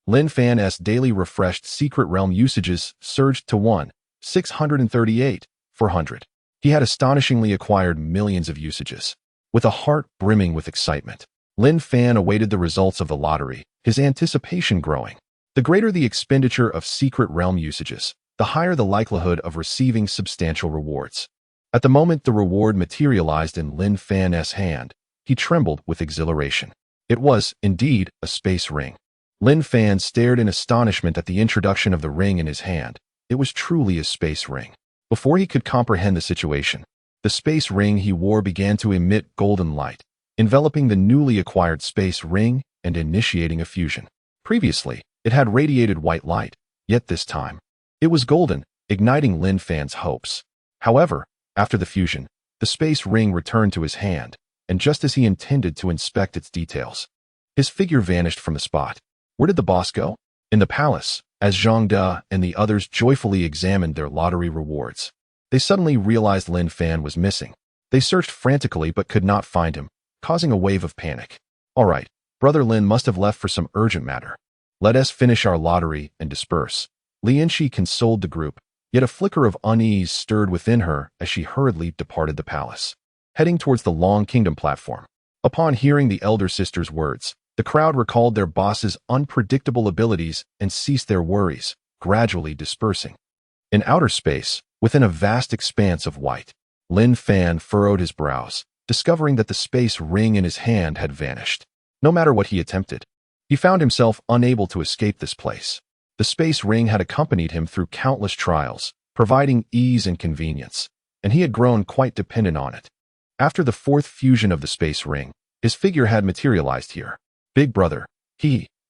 Lin Fan's daily refreshed secret realm usages surged to 1,638,400. He had astonishingly acquired millions of usages. With a heart brimming with excitement, Lin Fan awaited the results of the lottery, his anticipation growing. The greater the expenditure of secret realm usages, the higher the likelihood of receiving substantial rewards. At the moment the reward materialized in Lin Fan's hand, he trembled with exhilaration. It was, indeed, a space ring. Lin Fan stared in astonishment at the introduction of the ring in his hand. It was truly a space ring. Before he could comprehend the situation, the space ring he wore began to emit golden light, enveloping the newly acquired space ring and initiating a fusion. Previously, it had radiated white light, yet this time, it was golden, igniting Lin Fan's hopes. However, after the fusion, the space ring returned to his hand, and just as he intended to inspect its details, his figure vanished from the spot. Where did the boss go? In the palace, as Zhang De and the others joyfully examined their lottery rewards, they suddenly realized Lin Fan was missing. They searched frantically but could not find him, causing a wave of panic. "All right, Brother Lin must have left for some urgent matter. Let us finish our lottery and disperse." Lianxi consoled the group, yet a flicker of unease stirred within her as she hurriedly departed the palace, heading towards the Long Kingdom platform. Upon hearing the elder sister's words, the crowd recalled their boss's unpredictable abilities and ceased their worries, gradually dispersing. In outer space, within a vast expanse of white, Lin Fan furrowed his brows, discovering that the space ring in his hand had vanished. No matter what he attempted, he found himself unable to escape this place. The space ring had accompanied him through countless trials, providing ease and convenience, and he had grown quite dependent on it. After the fourth fusion of the space ring, his figure had materialized here. Big brother,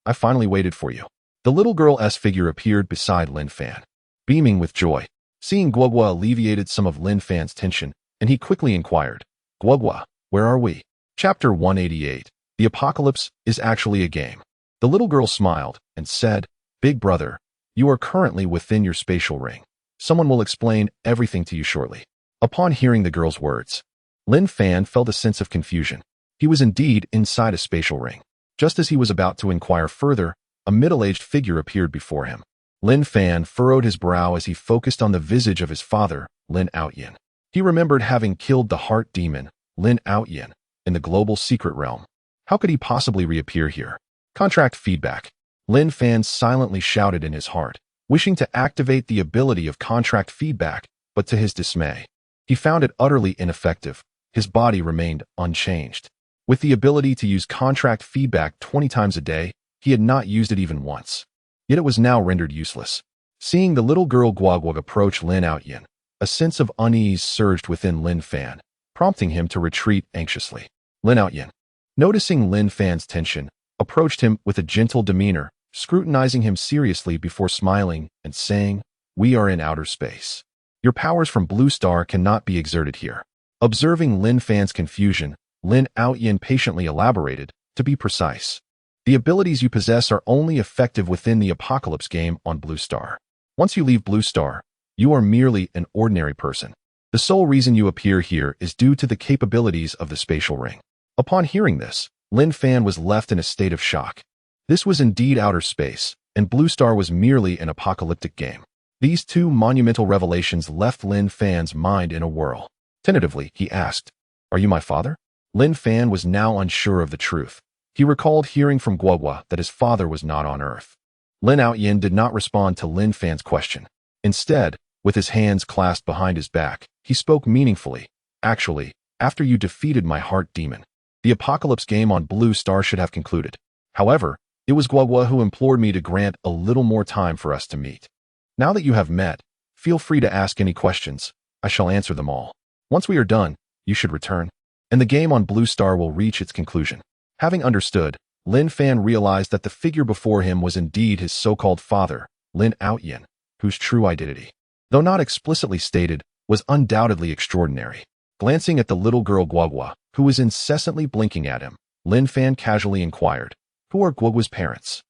I finally waited for you. The little girl's figure appeared beside Lin Fan, beaming with joy. Seeing Guogua alleviated some of Lin Fan's tension, and he quickly inquired, Guogua, where are we? Chapter 188. The apocalypse is actually a game. The little girl smiled and said, Big brother, you are currently within your spatial ring. Someone will explain everything to you shortly. Upon hearing the girl's words, Lin Fan felt a sense of confusion. He was indeed inside a spatial ring. Just as he was about to inquire further, a middle-aged figure appeared before him. Lin Fan furrowed his brow as he focused on the visage of his father, Lin Outyin. He remembered having killed the heart demon, Lin Outyin, in the global secret realm. How could he possibly reappear here? Contract feedback. Lin Fan silently shouted in his heart, wishing to activate the ability of contract feedback, but to his dismay, he found it utterly ineffective. His body remained unchanged. With the ability to use contract feedback 20 times a day, he had not used it even once. Yet it was now rendered useless. Seeing the little girl Guogua approach Lin Outyin, a sense of unease surged within Lin Fan, prompting him to retreat anxiously. Lin Outyin, noticing Lin Fan's tension, approached him with a gentle demeanor, scrutinizing him seriously before smiling and saying, We are in outer space. Your powers from Blue Star cannot be exerted here. Observing Lin Fan's confusion, Lin Outyin patiently elaborated, to be precise. The abilities you possess are only effective within the apocalypse game on Blue Star. Once you leave Blue Star, you are merely an ordinary person. The sole reason you appear here is due to the capabilities of the spatial ring. Upon hearing this, Lin Fan was left in a state of shock. This was indeed outer space, and Blue Star was merely an apocalyptic game. These two monumental revelations left Lin Fan's mind in a whirl. Tentatively, he asked, Are you my father? Lin Fan was now unsure of the truth. He recalled hearing from Guogua that his father was not on Earth. Lin Outyin did not respond to Lin Fan's question. Instead, with his hands clasped behind his back, he spoke meaningfully. Actually, after you defeated my heart demon, the apocalypse game on Blue Star should have concluded. However, it was Guogua who implored me to grant a little more time for us to meet. Now that you have met, feel free to ask any questions. I shall answer them all. Once we are done, you should return, and the game on Blue Star will reach its conclusion. Having understood, Lin Fan realized that the figure before him was indeed his so-called father, Lin Outyin, whose true identity, though not explicitly stated, was undoubtedly extraordinary. Glancing at the little girl Guogua, who was incessantly blinking at him, Lin Fan casually inquired, Who are Guogua's parents?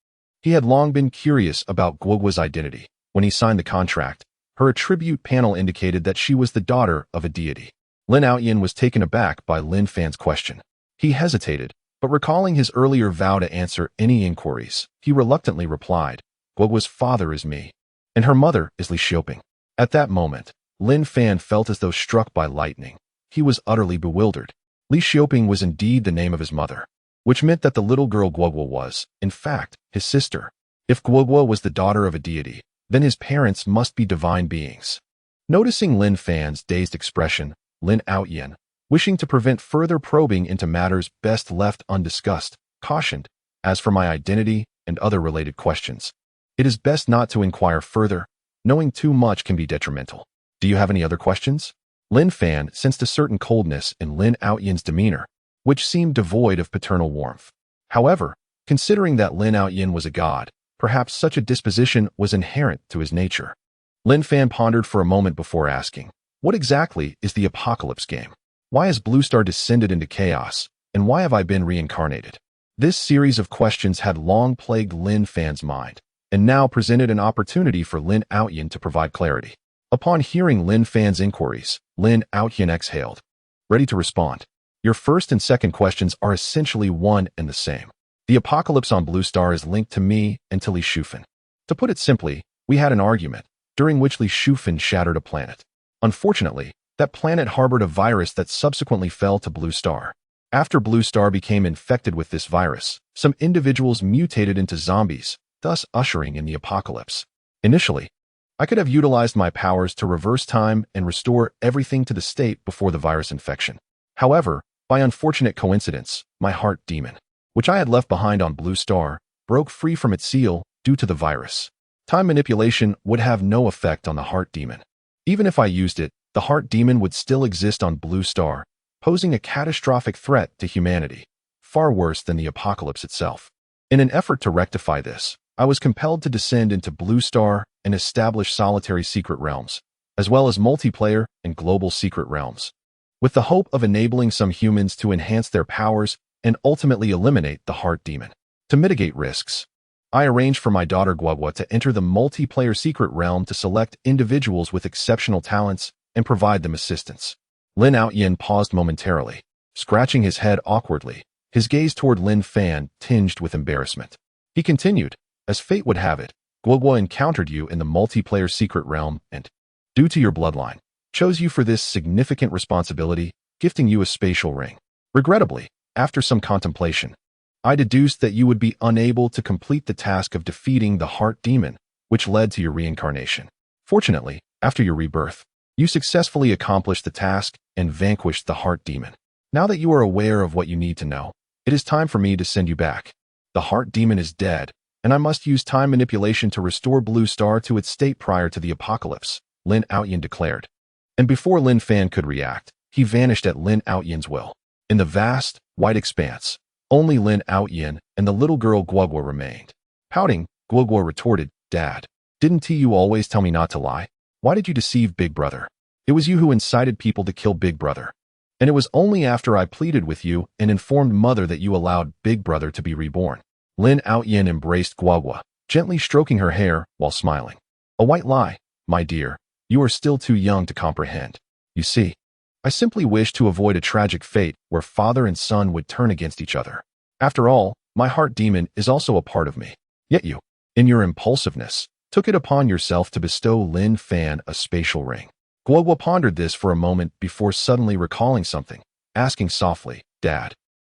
He had long been curious about Guogua's identity. When he signed the contract, her attribute panel indicated that she was the daughter of a deity. Lin Outyin was taken aback by Lin Fan's question. He hesitated, but recalling his earlier vow to answer any inquiries, he reluctantly replied, Guogua's father is me, and her mother is Li Xiaoping. At that moment, Lin Fan felt as though struck by lightning. He was utterly bewildered. Li Xiaoping was indeed the name of his mother, which meant that the little girl Guogua was, in fact, his sister. If Guogua was the daughter of a deity, then his parents must be divine beings. Noticing Lin Fan's dazed expression, Lin Outyin, wishing to prevent further probing into matters best left undiscussed, cautioned, As for my identity and other related questions, it is best not to inquire further. Knowing too much can be detrimental. Do you have any other questions? Lin Fan sensed a certain coldness in Lin Outyin's demeanor, which seemed devoid of paternal warmth. However, considering that Lin Outyin was a god, perhaps such a disposition was inherent to his nature. Lin Fan pondered for a moment before asking, What exactly is the apocalypse game? Why has Blue Star descended into chaos, and why have I been reincarnated? This series of questions had long plagued Lin Fan's mind, and now presented an opportunity for Lin Outyin to provide clarity. Upon hearing Lin Fan's inquiries, Lin Outyin exhaled, ready to respond. Your first and second questions are essentially one and the same. The apocalypse on Blue Star is linked to me and to Li Xiaoping. To put it simply, we had an argument, during which Li Xiaoping shattered a planet. Unfortunately, that planet harbored a virus that subsequently fell to Blue Star. After Blue Star became infected with this virus, some individuals mutated into zombies, thus ushering in the apocalypse. Initially, I could have utilized my powers to reverse time and restore everything to the state before the virus infection. However, by unfortunate coincidence, my heart demon, which I had left behind on Blue Star, broke free from its seal due to the virus. Time manipulation would have no effect on the heart demon. Even if I used it, the heart demon would still exist on Blue Star, posing a catastrophic threat to humanity, far worse than the apocalypse itself. In an effort to rectify this, I was compelled to descend into Blue Star and establish solitary secret realms, as well as multiplayer and global secret realms, with the hope of enabling some humans to enhance their powers and ultimately eliminate the heart demon. To mitigate risks, I arranged for my daughter Guagua to enter the multiplayer secret realm to select individuals with exceptional talents and provide them assistance. Lin Yin paused momentarily, scratching his head awkwardly, his gaze toward Lin Fan tinged with embarrassment. He continued, as fate would have it, Guagua encountered you in the multiplayer secret realm and, due to your bloodline, chose you for this significant responsibility, gifting you a spatial ring. Regrettably, after some contemplation, I deduced that you would be unable to complete the task of defeating the heart demon, which led to your reincarnation. Fortunately, after your rebirth, you successfully accomplished the task and vanquished the heart demon. Now that you are aware of what you need to know, it is time for me to send you back. The heart demon is dead, and I must use time manipulation to restore Blue Star to its state prior to the apocalypse, Lin Yin declared. And before Lin Fan could react, he vanished at Lin Yin's will. In the vast, white expanse, only Lin Yin and the little girl Guagua remained. Pouting, Guagua retorted, Dad, didn't you always tell me not to lie? Why did you deceive Big Brother? It was you who incited people to kill Big Brother. And it was only after I pleaded with you and informed Mother that you allowed Big Brother to be reborn. Lin Yin embraced Guagua, gently stroking her hair while smiling. A white lie, my dear. You are still too young to comprehend. You see, I simply wish to avoid a tragic fate where father and son would turn against each other. After all, my heart demon is also a part of me. Yet you, in your impulsiveness, took it upon yourself to bestow Lin Fan a spatial ring. Guagua pondered this for a moment before suddenly recalling something, asking softly, Dad,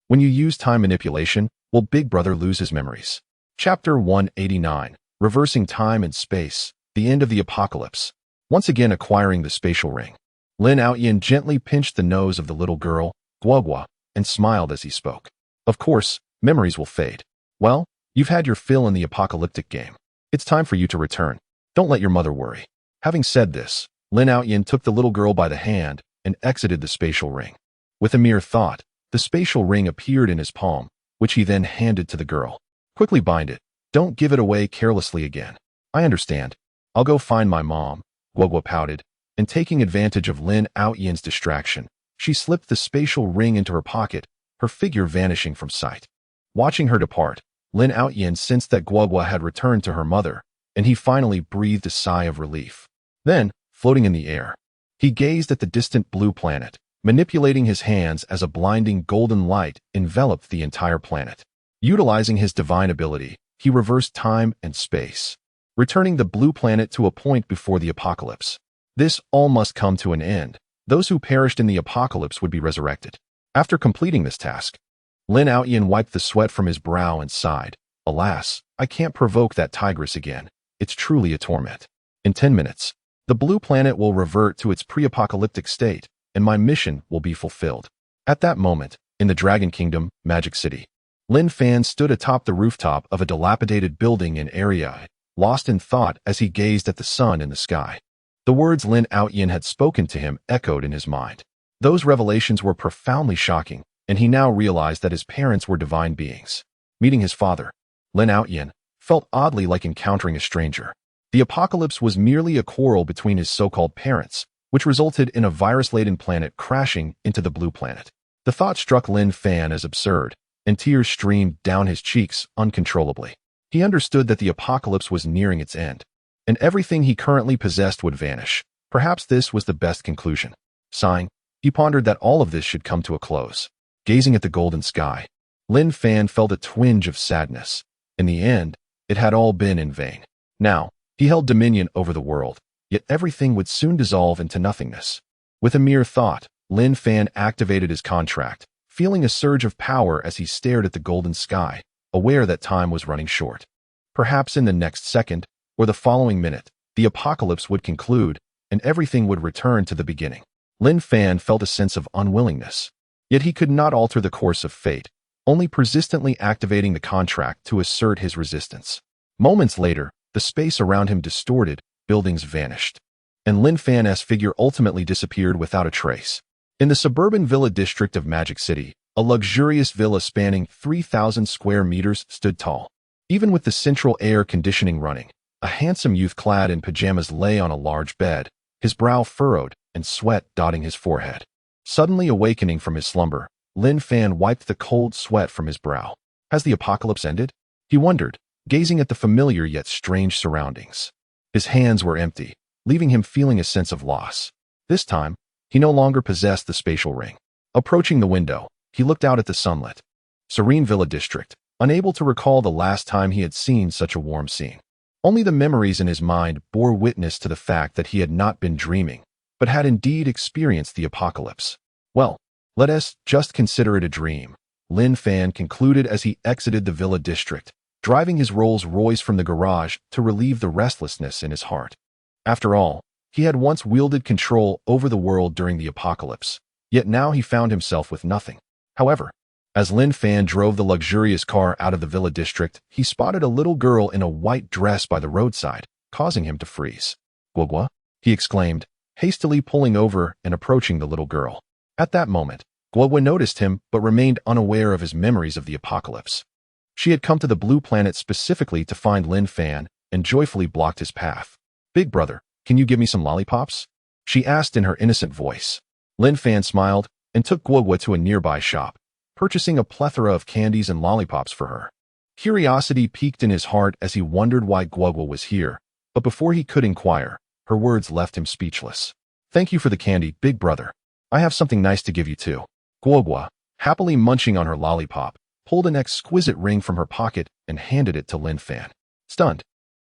when you use time manipulation, will Big Brother lose his memories? Chapter 189, Reversing Time and Space, the End of the Apocalypse. Once again acquiring the spatial ring, Lin Yin gently pinched the nose of the little girl, Guagua, and smiled as he spoke. Of course, memories will fade. Well, you've had your fill in the apocalyptic game. It's time for you to return. Don't let your mother worry. Having said this, Lin Yin took the little girl by the hand and exited the spatial ring. With a mere thought, the spatial ring appeared in his palm, which he then handed to the girl. Quickly bind it. Don't give it away carelessly again. I understand. I'll go find my mom, Guagua pouted, and taking advantage of Lin Yin's distraction, she slipped the spatial ring into her pocket, her figure vanishing from sight. Watching her depart, Lin Yin sensed that Guagua had returned to her mother, and he finally breathed a sigh of relief. Then, floating in the air, he gazed at the distant blue planet, manipulating his hands as a blinding golden light enveloped the entire planet. Utilizing his divine ability, he reversed time and space, returning the blue planet to a point before the apocalypse. This all must come to an end. Those who perished in the apocalypse would be resurrected. After completing this task, Lin Yin wiped the sweat from his brow and sighed. Alas, I can't provoke that tigress again. It's truly a torment. In 10 minutes, the blue planet will revert to its pre-apocalyptic state, and my mission will be fulfilled. At that moment, in the Dragon Kingdom, Magic City, Lin Fan stood atop the rooftop of a dilapidated building in area, lost in thought as he gazed at the sun in the sky. The words Lin Yin had spoken to him echoed in his mind. Those revelations were profoundly shocking, and he now realized that his parents were divine beings. Meeting his father, Lin Yin felt oddly like encountering a stranger. The apocalypse was merely a quarrel between his so-called parents, which resulted in a virus-laden planet crashing into the blue planet. The thought struck Lin Fan as absurd, and tears streamed down his cheeks uncontrollably. He understood that the apocalypse was nearing its end, and everything he currently possessed would vanish. Perhaps this was the best conclusion. Sighing, he pondered that all of this should come to a close. Gazing at the golden sky, Lin Fan felt a twinge of sadness. In the end, it had all been in vain. Now, he held dominion over the world, yet everything would soon dissolve into nothingness. With a mere thought, Lin Fan activated his contract, feeling a surge of power as he stared at the golden sky, aware that time was running short. Perhaps in the next second, or the following minute, the apocalypse would conclude, and everything would return to the beginning. Lin Fan felt a sense of unwillingness. Yet he could not alter the course of fate, only persistently activating the contract to assert his resistance. Moments later, the space around him distorted, buildings vanished, and Lin Fan's figure ultimately disappeared without a trace. In the suburban villa district of Magic City, a luxurious villa spanning 3,000 square meters stood tall. Even with the central air conditioning running, a handsome youth clad in pajamas lay on a large bed, his brow furrowed and sweat dotting his forehead. Suddenly awakening from his slumber, Lin Fan wiped the cold sweat from his brow. Has the apocalypse ended? He wondered, gazing at the familiar yet strange surroundings. His hands were empty, leaving him feeling a sense of loss. This time, he no longer possessed the spatial ring. Approaching the window, he looked out at the sunlit, serene villa district, unable to recall the last time he had seen such a warm scene. Only the memories in his mind bore witness to the fact that he had not been dreaming, but had indeed experienced the apocalypse. Well, let us just consider it a dream, Lin Fan concluded as he exited the villa district, driving his Rolls-Royce from the garage to relieve the restlessness in his heart. After all, he had once wielded control over the world during the apocalypse, yet now he found himself with nothing. However, as Lin Fan drove the luxurious car out of the villa district, he spotted a little girl in a white dress by the roadside, causing him to freeze. "Guogua?" he exclaimed, hastily pulling over and approaching the little girl. At that moment, Guogua noticed him but remained unaware of his memories of the apocalypse. She had come to the blue planet specifically to find Lin Fan and joyfully blocked his path. "Big brother, can you give me some lollipops?" she asked in her innocent voice. Lin Fan smiled and took Guogua to a nearby shop, purchasing a plethora of candies and lollipops for her. Curiosity piqued in his heart as he wondered why Guogua was here, but before he could inquire, her words left him speechless. "Thank you for the candy, big brother. I have something nice to give you too." Guogua, happily munching on her lollipop, pulled an exquisite ring from her pocket and handed it to Lin Fan. Stunned,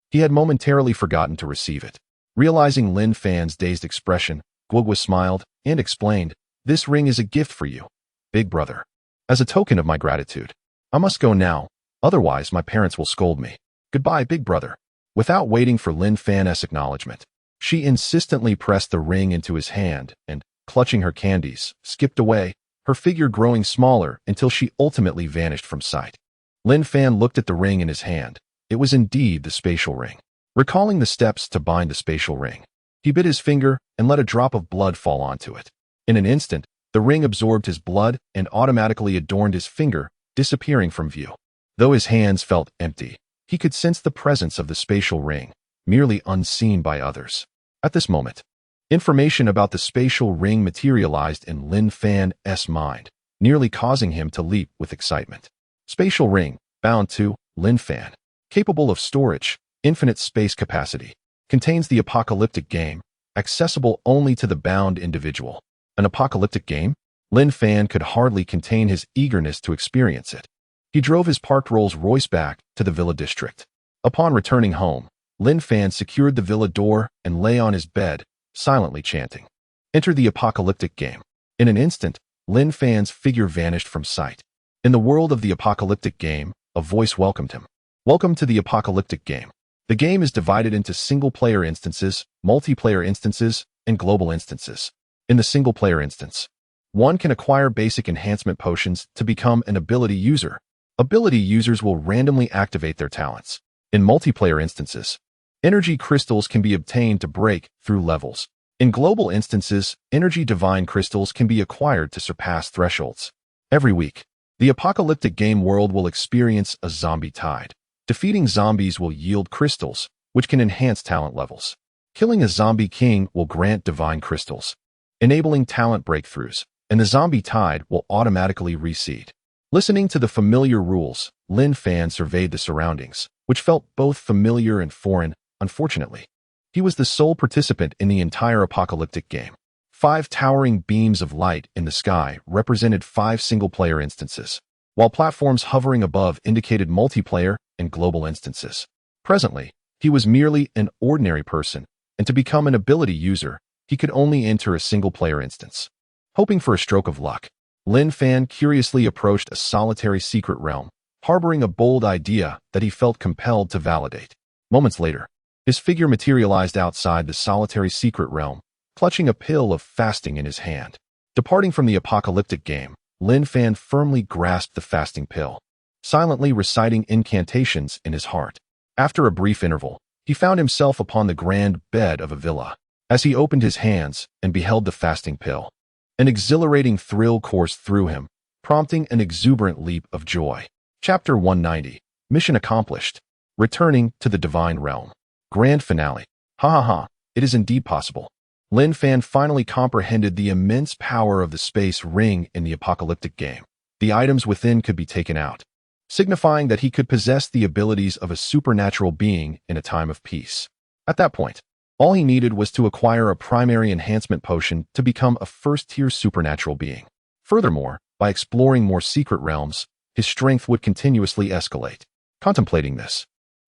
he had momentarily forgotten to receive it. Realizing Lin Fan's dazed expression, Guogua smiled and explained, "This ring is a gift for you, big brother. As a token of my gratitude. I must go now, otherwise my parents will scold me. Goodbye, big brother." Without waiting for Lin Fan's acknowledgement, she insistently pressed the ring into his hand and, clutching her candies, skipped away, her figure growing smaller until she ultimately vanished from sight. Lin Fan looked at the ring in his hand. It was indeed the spatial ring. Recalling the steps to bind the spatial ring, he bit his finger and let a drop of blood fall onto it. In an instant, the ring absorbed his blood and automatically adorned his finger, disappearing from view. Though his hands felt empty, he could sense the presence of the spatial ring, merely unseen by others. At this moment, information about the spatial ring materialized in Lin Fan's mind, nearly causing him to leap with excitement. Spatial ring, bound to Lin Fan, capable of storage, infinite space capacity, contains the apocalyptic game, accessible only to the bound individual. An apocalyptic game? Lin Fan could hardly contain his eagerness to experience it. He drove his parked Rolls-Royce back to the villa district. Upon returning home, Lin Fan secured the villa door and lay on his bed, silently chanting, "Enter the apocalyptic game." In an instant, Lin Fan's figure vanished from sight. In the world of the apocalyptic game, a voice welcomed him. "Welcome to the apocalyptic game. The game is divided into single-player instances, multiplayer instances, and global instances. In the single-player instance, one can acquire basic enhancement potions to become an ability user. Ability users will randomly activate their talents. In multiplayer instances, energy crystals can be obtained to break through levels. In global instances, energy divine crystals can be acquired to surpass thresholds. Every week, the apocalyptic game world will experience a zombie tide. Defeating zombies will yield crystals, which can enhance talent levels. Killing a zombie king will grant divine crystals, enabling talent breakthroughs, and the zombie tide will automatically reseed. Listening to the familiar rules, Lin Fan surveyed the surroundings, which felt both familiar and foreign. Unfortunately, he was the sole participant in the entire apocalyptic game. 5 towering beams of light in the sky represented 5 single-player instances, while platforms hovering above indicated multiplayer and global instances. Presently, he was merely an ordinary person, and to become an ability user, he could only enter a single-player instance. Hoping for a stroke of luck, Lin Fan curiously approached a solitary secret realm, harboring a bold idea that he felt compelled to validate. Moments later, His figure materialized outside the solitary secret realm, clutching a pill of fasting in his hand. Departing from the apocalyptic game, Lin Fan firmly grasped the fasting pill, silently reciting incantations in his heart. After a brief interval, he found himself upon the grand bed of a villa. As he opened his hands and beheld the fasting pill, an exhilarating thrill coursed through him, prompting an exuberant leap of joy. Chapter 190. Mission accomplished. Returning to the divine realm. Grand finale. Ha ha ha, it is indeed possible. Lin Fan finally comprehended the immense power of the space ring in the apocalyptic game. The items within could be taken out, signifying that he could possess the abilities of a supernatural being in a time of peace. At that point, all he needed was to acquire a primary enhancement potion to become a first-tier supernatural being. Furthermore, by exploring more secret realms, his strength would continuously escalate. Contemplating this,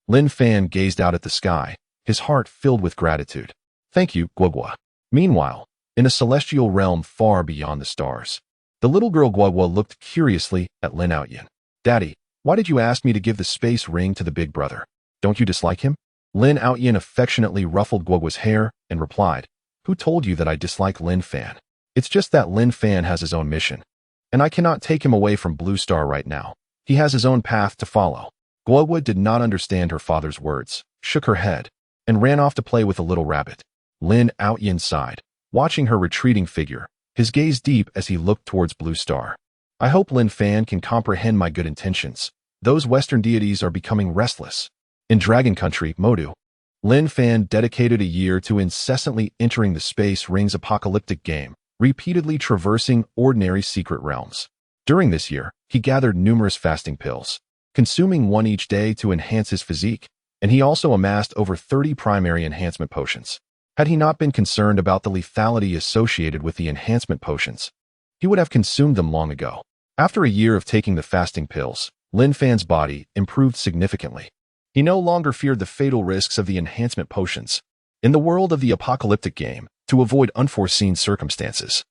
Lin Fan gazed out at the sky, his heart filled with gratitude. Thank you, Guogua. Meanwhile, in a celestial realm far beyond the stars, the little girl Guogua looked curiously at Lin Outyin. Daddy, why did you ask me to give the space ring to the big brother? Don't you dislike him? Lin Outyin affectionately ruffled Guogua's hair and replied, Who told you that I dislike Lin Fan? It's just that Lin Fan has his own mission, and I cannot take him away from Blue Star right now. He has his own path to follow. Guogua did not understand her father's words, shook her head, and ran off to play with a little rabbit. Lin Outyin sighed, watching her retreating figure, his gaze deep as he looked towards Blue Star. I hope Lin Fan can comprehend my good intentions. Those Western deities are becoming restless. In Dragon Country, Modu, Lin Fan dedicated a year to incessantly entering the space ring's apocalyptic game, repeatedly traversing ordinary secret realms. During this year, he gathered numerous fasting pills, consuming one each day to enhance his physique, and he also amassed over 30 primary enhancement potions. Had he not been concerned about the lethality associated with the enhancement potions, he would have consumed them long ago. After a year of taking the fasting pills, Lin Fan's body improved significantly. He no longer feared the fatal risks of the enhancement potions. In the world of the apocalyptic game, to avoid unforeseen circumstances,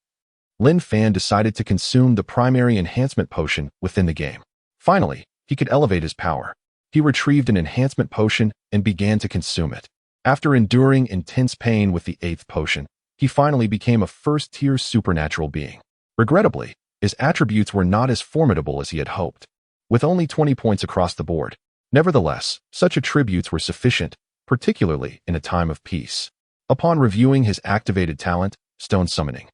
Lin Fan decided to consume the primary enhancement potion within the game. Finally, he could elevate his power. He retrieved an enhancement potion and began to consume it. After enduring intense pain with the 8th potion, he finally became a first-tier supernatural being. Regrettably, his attributes were not as formidable as he had hoped, with only 20 points across the board. Nevertheless, such attributes were sufficient, particularly in a time of peace. Upon reviewing his activated talent, Stone Summoning,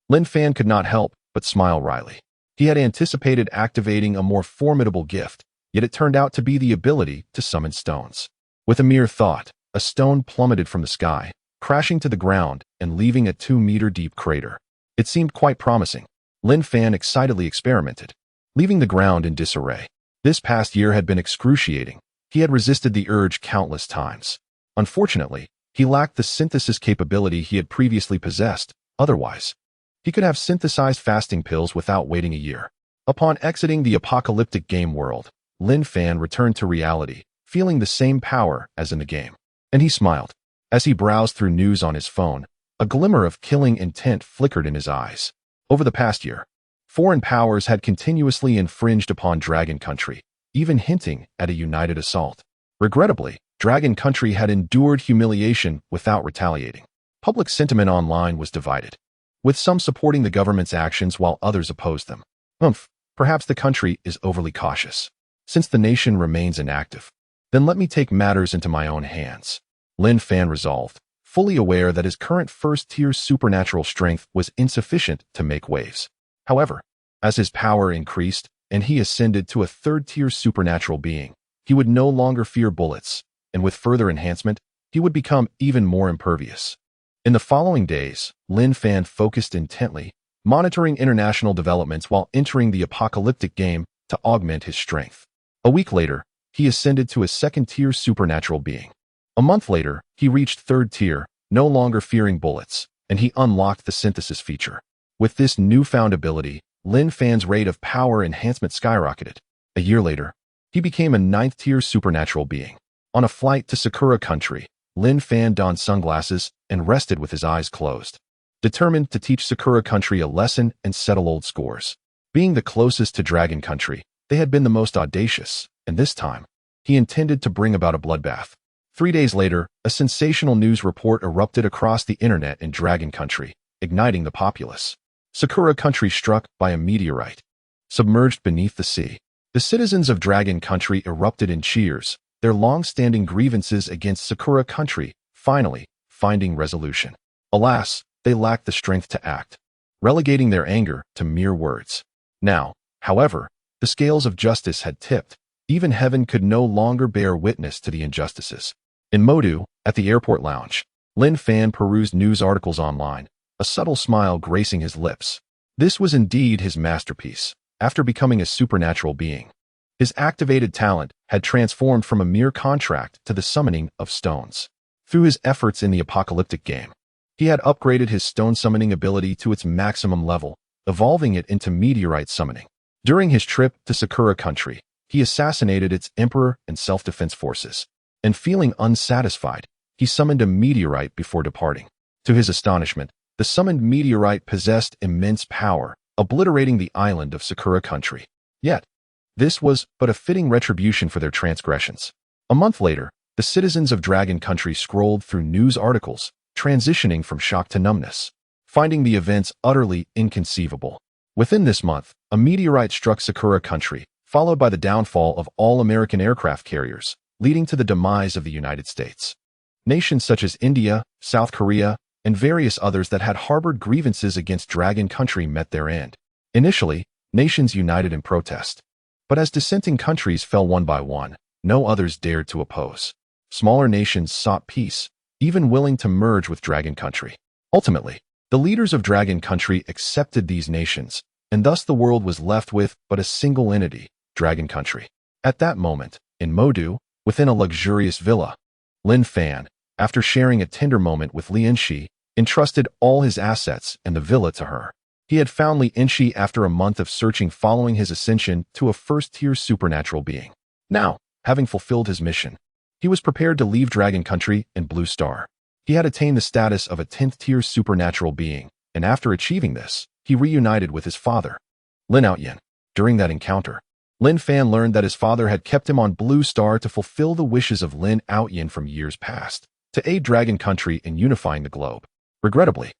Lin Fan could not help but smile wryly. He had anticipated activating a more formidable gift, yet it turned out to be the ability to summon stones. With a mere thought, a stone plummeted from the sky, crashing to the ground and leaving a 2-meter-deep crater. It seemed quite promising. Lin Fan excitedly experimented, leaving the ground in disarray. This past year had been excruciating. He had resisted the urge countless times. Unfortunately, he lacked the synthesis capability he had previously possessed. Otherwise, he could have synthesized fasting pills without waiting a year. Upon exiting the apocalyptic game world, Lin Fan returned to reality, feeling the same power as in the game. And he smiled. As he browsed through news on his phone, a glimmer of killing intent flickered in his eyes. Over the past year, foreign powers had continuously infringed upon Dragon Country, even hinting at a united assault. Regrettably, Dragon Country had endured humiliation without retaliating. Public sentiment online was divided, with some supporting the government's actions while others opposed them. Perhaps the country is overly cautious. Since the nation remains inactive, then let me take matters into my own hands. Lin Fan resolved, fully aware that his current first-tier supernatural strength was insufficient to make waves. However, as his power increased and he ascended to a third-tier supernatural being, he would no longer fear bullets, and with further enhancement, he would become even more impervious. In the following days, Lin Fan focused intently, monitoring international developments while entering the apocalyptic game to augment his strength. A week later, he ascended to a second-tier supernatural being. A month later, he reached third tier, no longer fearing bullets, and he unlocked the synthesis feature. With this newfound ability, Lin Fan's rate of power enhancement skyrocketed. A year later, he became a 9th-tier supernatural being. On a flight to Sakura Country, Lin Fan donned sunglasses and rested with his eyes closed, determined to teach Sakura Country a lesson and settle old scores. Being the closest to Dragon Country, they had been the most audacious, and this time, he intended to bring about a bloodbath. 3 days later, a sensational news report erupted across the internet in Dragon Country, igniting the populace. Sakura Country struck by a meteorite. Submerged beneath the sea. The citizens of Dragon Country erupted in cheers, their long-standing grievances against Sakura Country finally finding resolution. Alas, they lacked the strength to act, relegating their anger to mere words. Now, however, the scales of justice had tipped. Even heaven could no longer bear witness to the injustices. In Modu, at the airport lounge, Lin Fan perused news articles online, a subtle smile gracing his lips. This was indeed his masterpiece. After becoming a supernatural being, his activated talent had transformed from a mere contract to the summoning of stones. Through his efforts in the apocalyptic game, he had upgraded his stone summoning ability to its maximum level, evolving it into meteorite summoning. During his trip to Sakura Country, he assassinated its emperor and self-defense forces, and feeling unsatisfied, he summoned a meteorite before departing. To his astonishment, the summoned meteorite possessed immense power, obliterating the island of Sakura Country. Yet, this was but a fitting retribution for their transgressions. A month later, the citizens of Dragon Country scrolled through news articles, transitioning from shock to numbness, finding the events utterly inconceivable. Within this month, a meteorite struck Sakura Country, followed by the downfall of all American aircraft carriers, leading to the demise of the United States. Nations such as India, South Korea, and various others that had harbored grievances against Dragon Country met their end. Initially, nations united in protest. But as dissenting countries fell one by one, no others dared to oppose. Smaller nations sought peace, even willing to merge with Dragon Country. Ultimately, the leaders of Dragon Country accepted these nations, and thus the world was left with but a single entity, Dragon Country. At that moment, in Modu, within a luxurious villa, Lin Fan, after sharing a tender moment with Lin Fan, entrusted all his assets and the villa to her. He had found Lin Fan after a month of searching following his ascension to a first-tier supernatural being. Now, having fulfilled his mission, he was prepared to leave Dragon Country and Blue Star. He had attained the status of a 10th-tier supernatural being, and after achieving this, he reunited with his father, Lin Fan. During that encounter, Lin Fan learned that his father had kept him on Blue Star to fulfill the wishes of Lin Fan from years past, to aid Dragon Country in unifying the globe. Regrettably,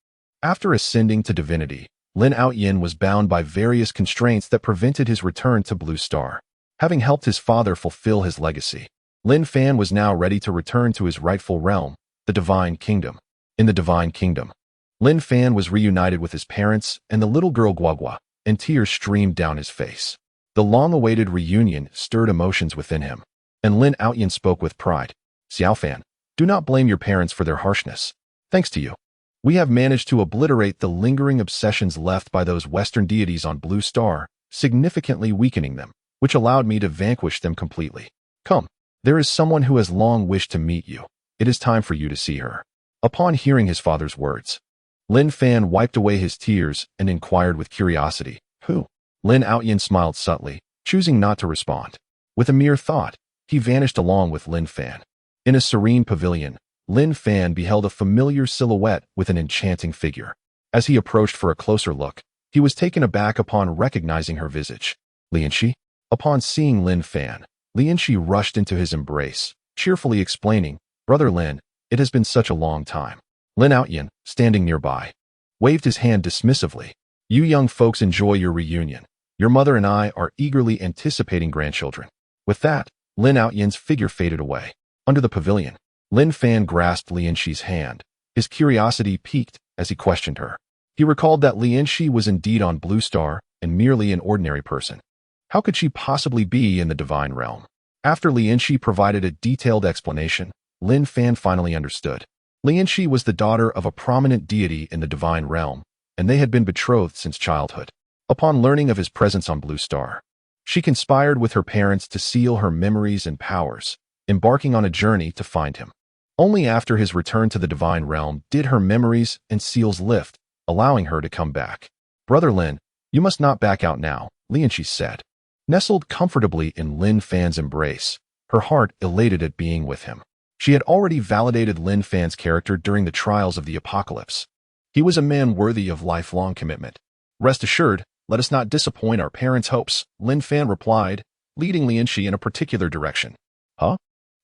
after ascending to divinity, Lin Fan was bound by various constraints that prevented his return to Blue Star. Having helped his father fulfill his legacy, Lin Fan was now ready to return to his rightful realm, the Divine Kingdom. In the Divine Kingdom, Lin Fan was reunited with his parents and the little girl Guagua, and tears streamed down his face. The long-awaited reunion stirred emotions within him, and Lin Fan spoke with pride. Xiao Fan, do not blame your parents for their harshness. Thanks to you, we have managed to obliterate the lingering obsessions left by those Western deities on Blue Star, significantly weakening them, which allowed me to vanquish them completely. Come, there is someone who has long wished to meet you. It is time for you to see her. Upon hearing his father's words, Lin Fan wiped away his tears and inquired with curiosity, who? Lin Fan smiled subtly, choosing not to respond. With a mere thought, he vanished along with Lin Fan. In a serene pavilion, Lin Fan beheld a familiar silhouette with an enchanting figure. As he approached for a closer look, he was taken aback upon recognizing her visage. Lin Fan? Upon seeing Lin Fan, Lin Fan rushed into his embrace, cheerfully explaining, Brother Lin, it has been such a long time. Lin Fan, standing nearby, waved his hand dismissively. You young folks enjoy your reunion. Your mother and I are eagerly anticipating grandchildren. With that, Lin Fan's figure faded away. Under the pavilion, Lin Fan grasped Lin Fan's hand. His curiosity piqued as he questioned her. He recalled that Lin Fan was indeed on Blue Star and merely an ordinary person. How could she possibly be in the divine realm? After Lin Fan provided a detailed explanation, Lin Fan finally understood. Lin Fan was the daughter of a prominent deity in the divine realm, and they had been betrothed since childhood. Upon learning of his presence on Blue Star, she conspired with her parents to seal her memories and powers, embarking on a journey to find him. Only after his return to the divine realm did her memories and seals lift, allowing her to come back. Brother Lin, you must not back out now, Lin Fan said. Nestled comfortably in Lin Fan's embrace, her heart elated at being with him. She had already validated Lin Fan's character during the trials of the apocalypse. He was a man worthy of lifelong commitment. Rest assured, let us not disappoint our parents' hopes, Lin Fan replied, leading Lin Fan in a particular direction. Huh?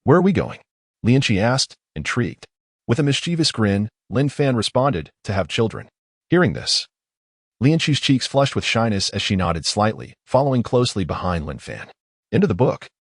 Where are we going? Lianqi asked, intrigued. With a mischievous grin, Lin Fan responded, to have children. Hearing this, Lianqi's cheeks flushed with shyness as she nodded slightly, following closely behind Lin Fan. End of the book.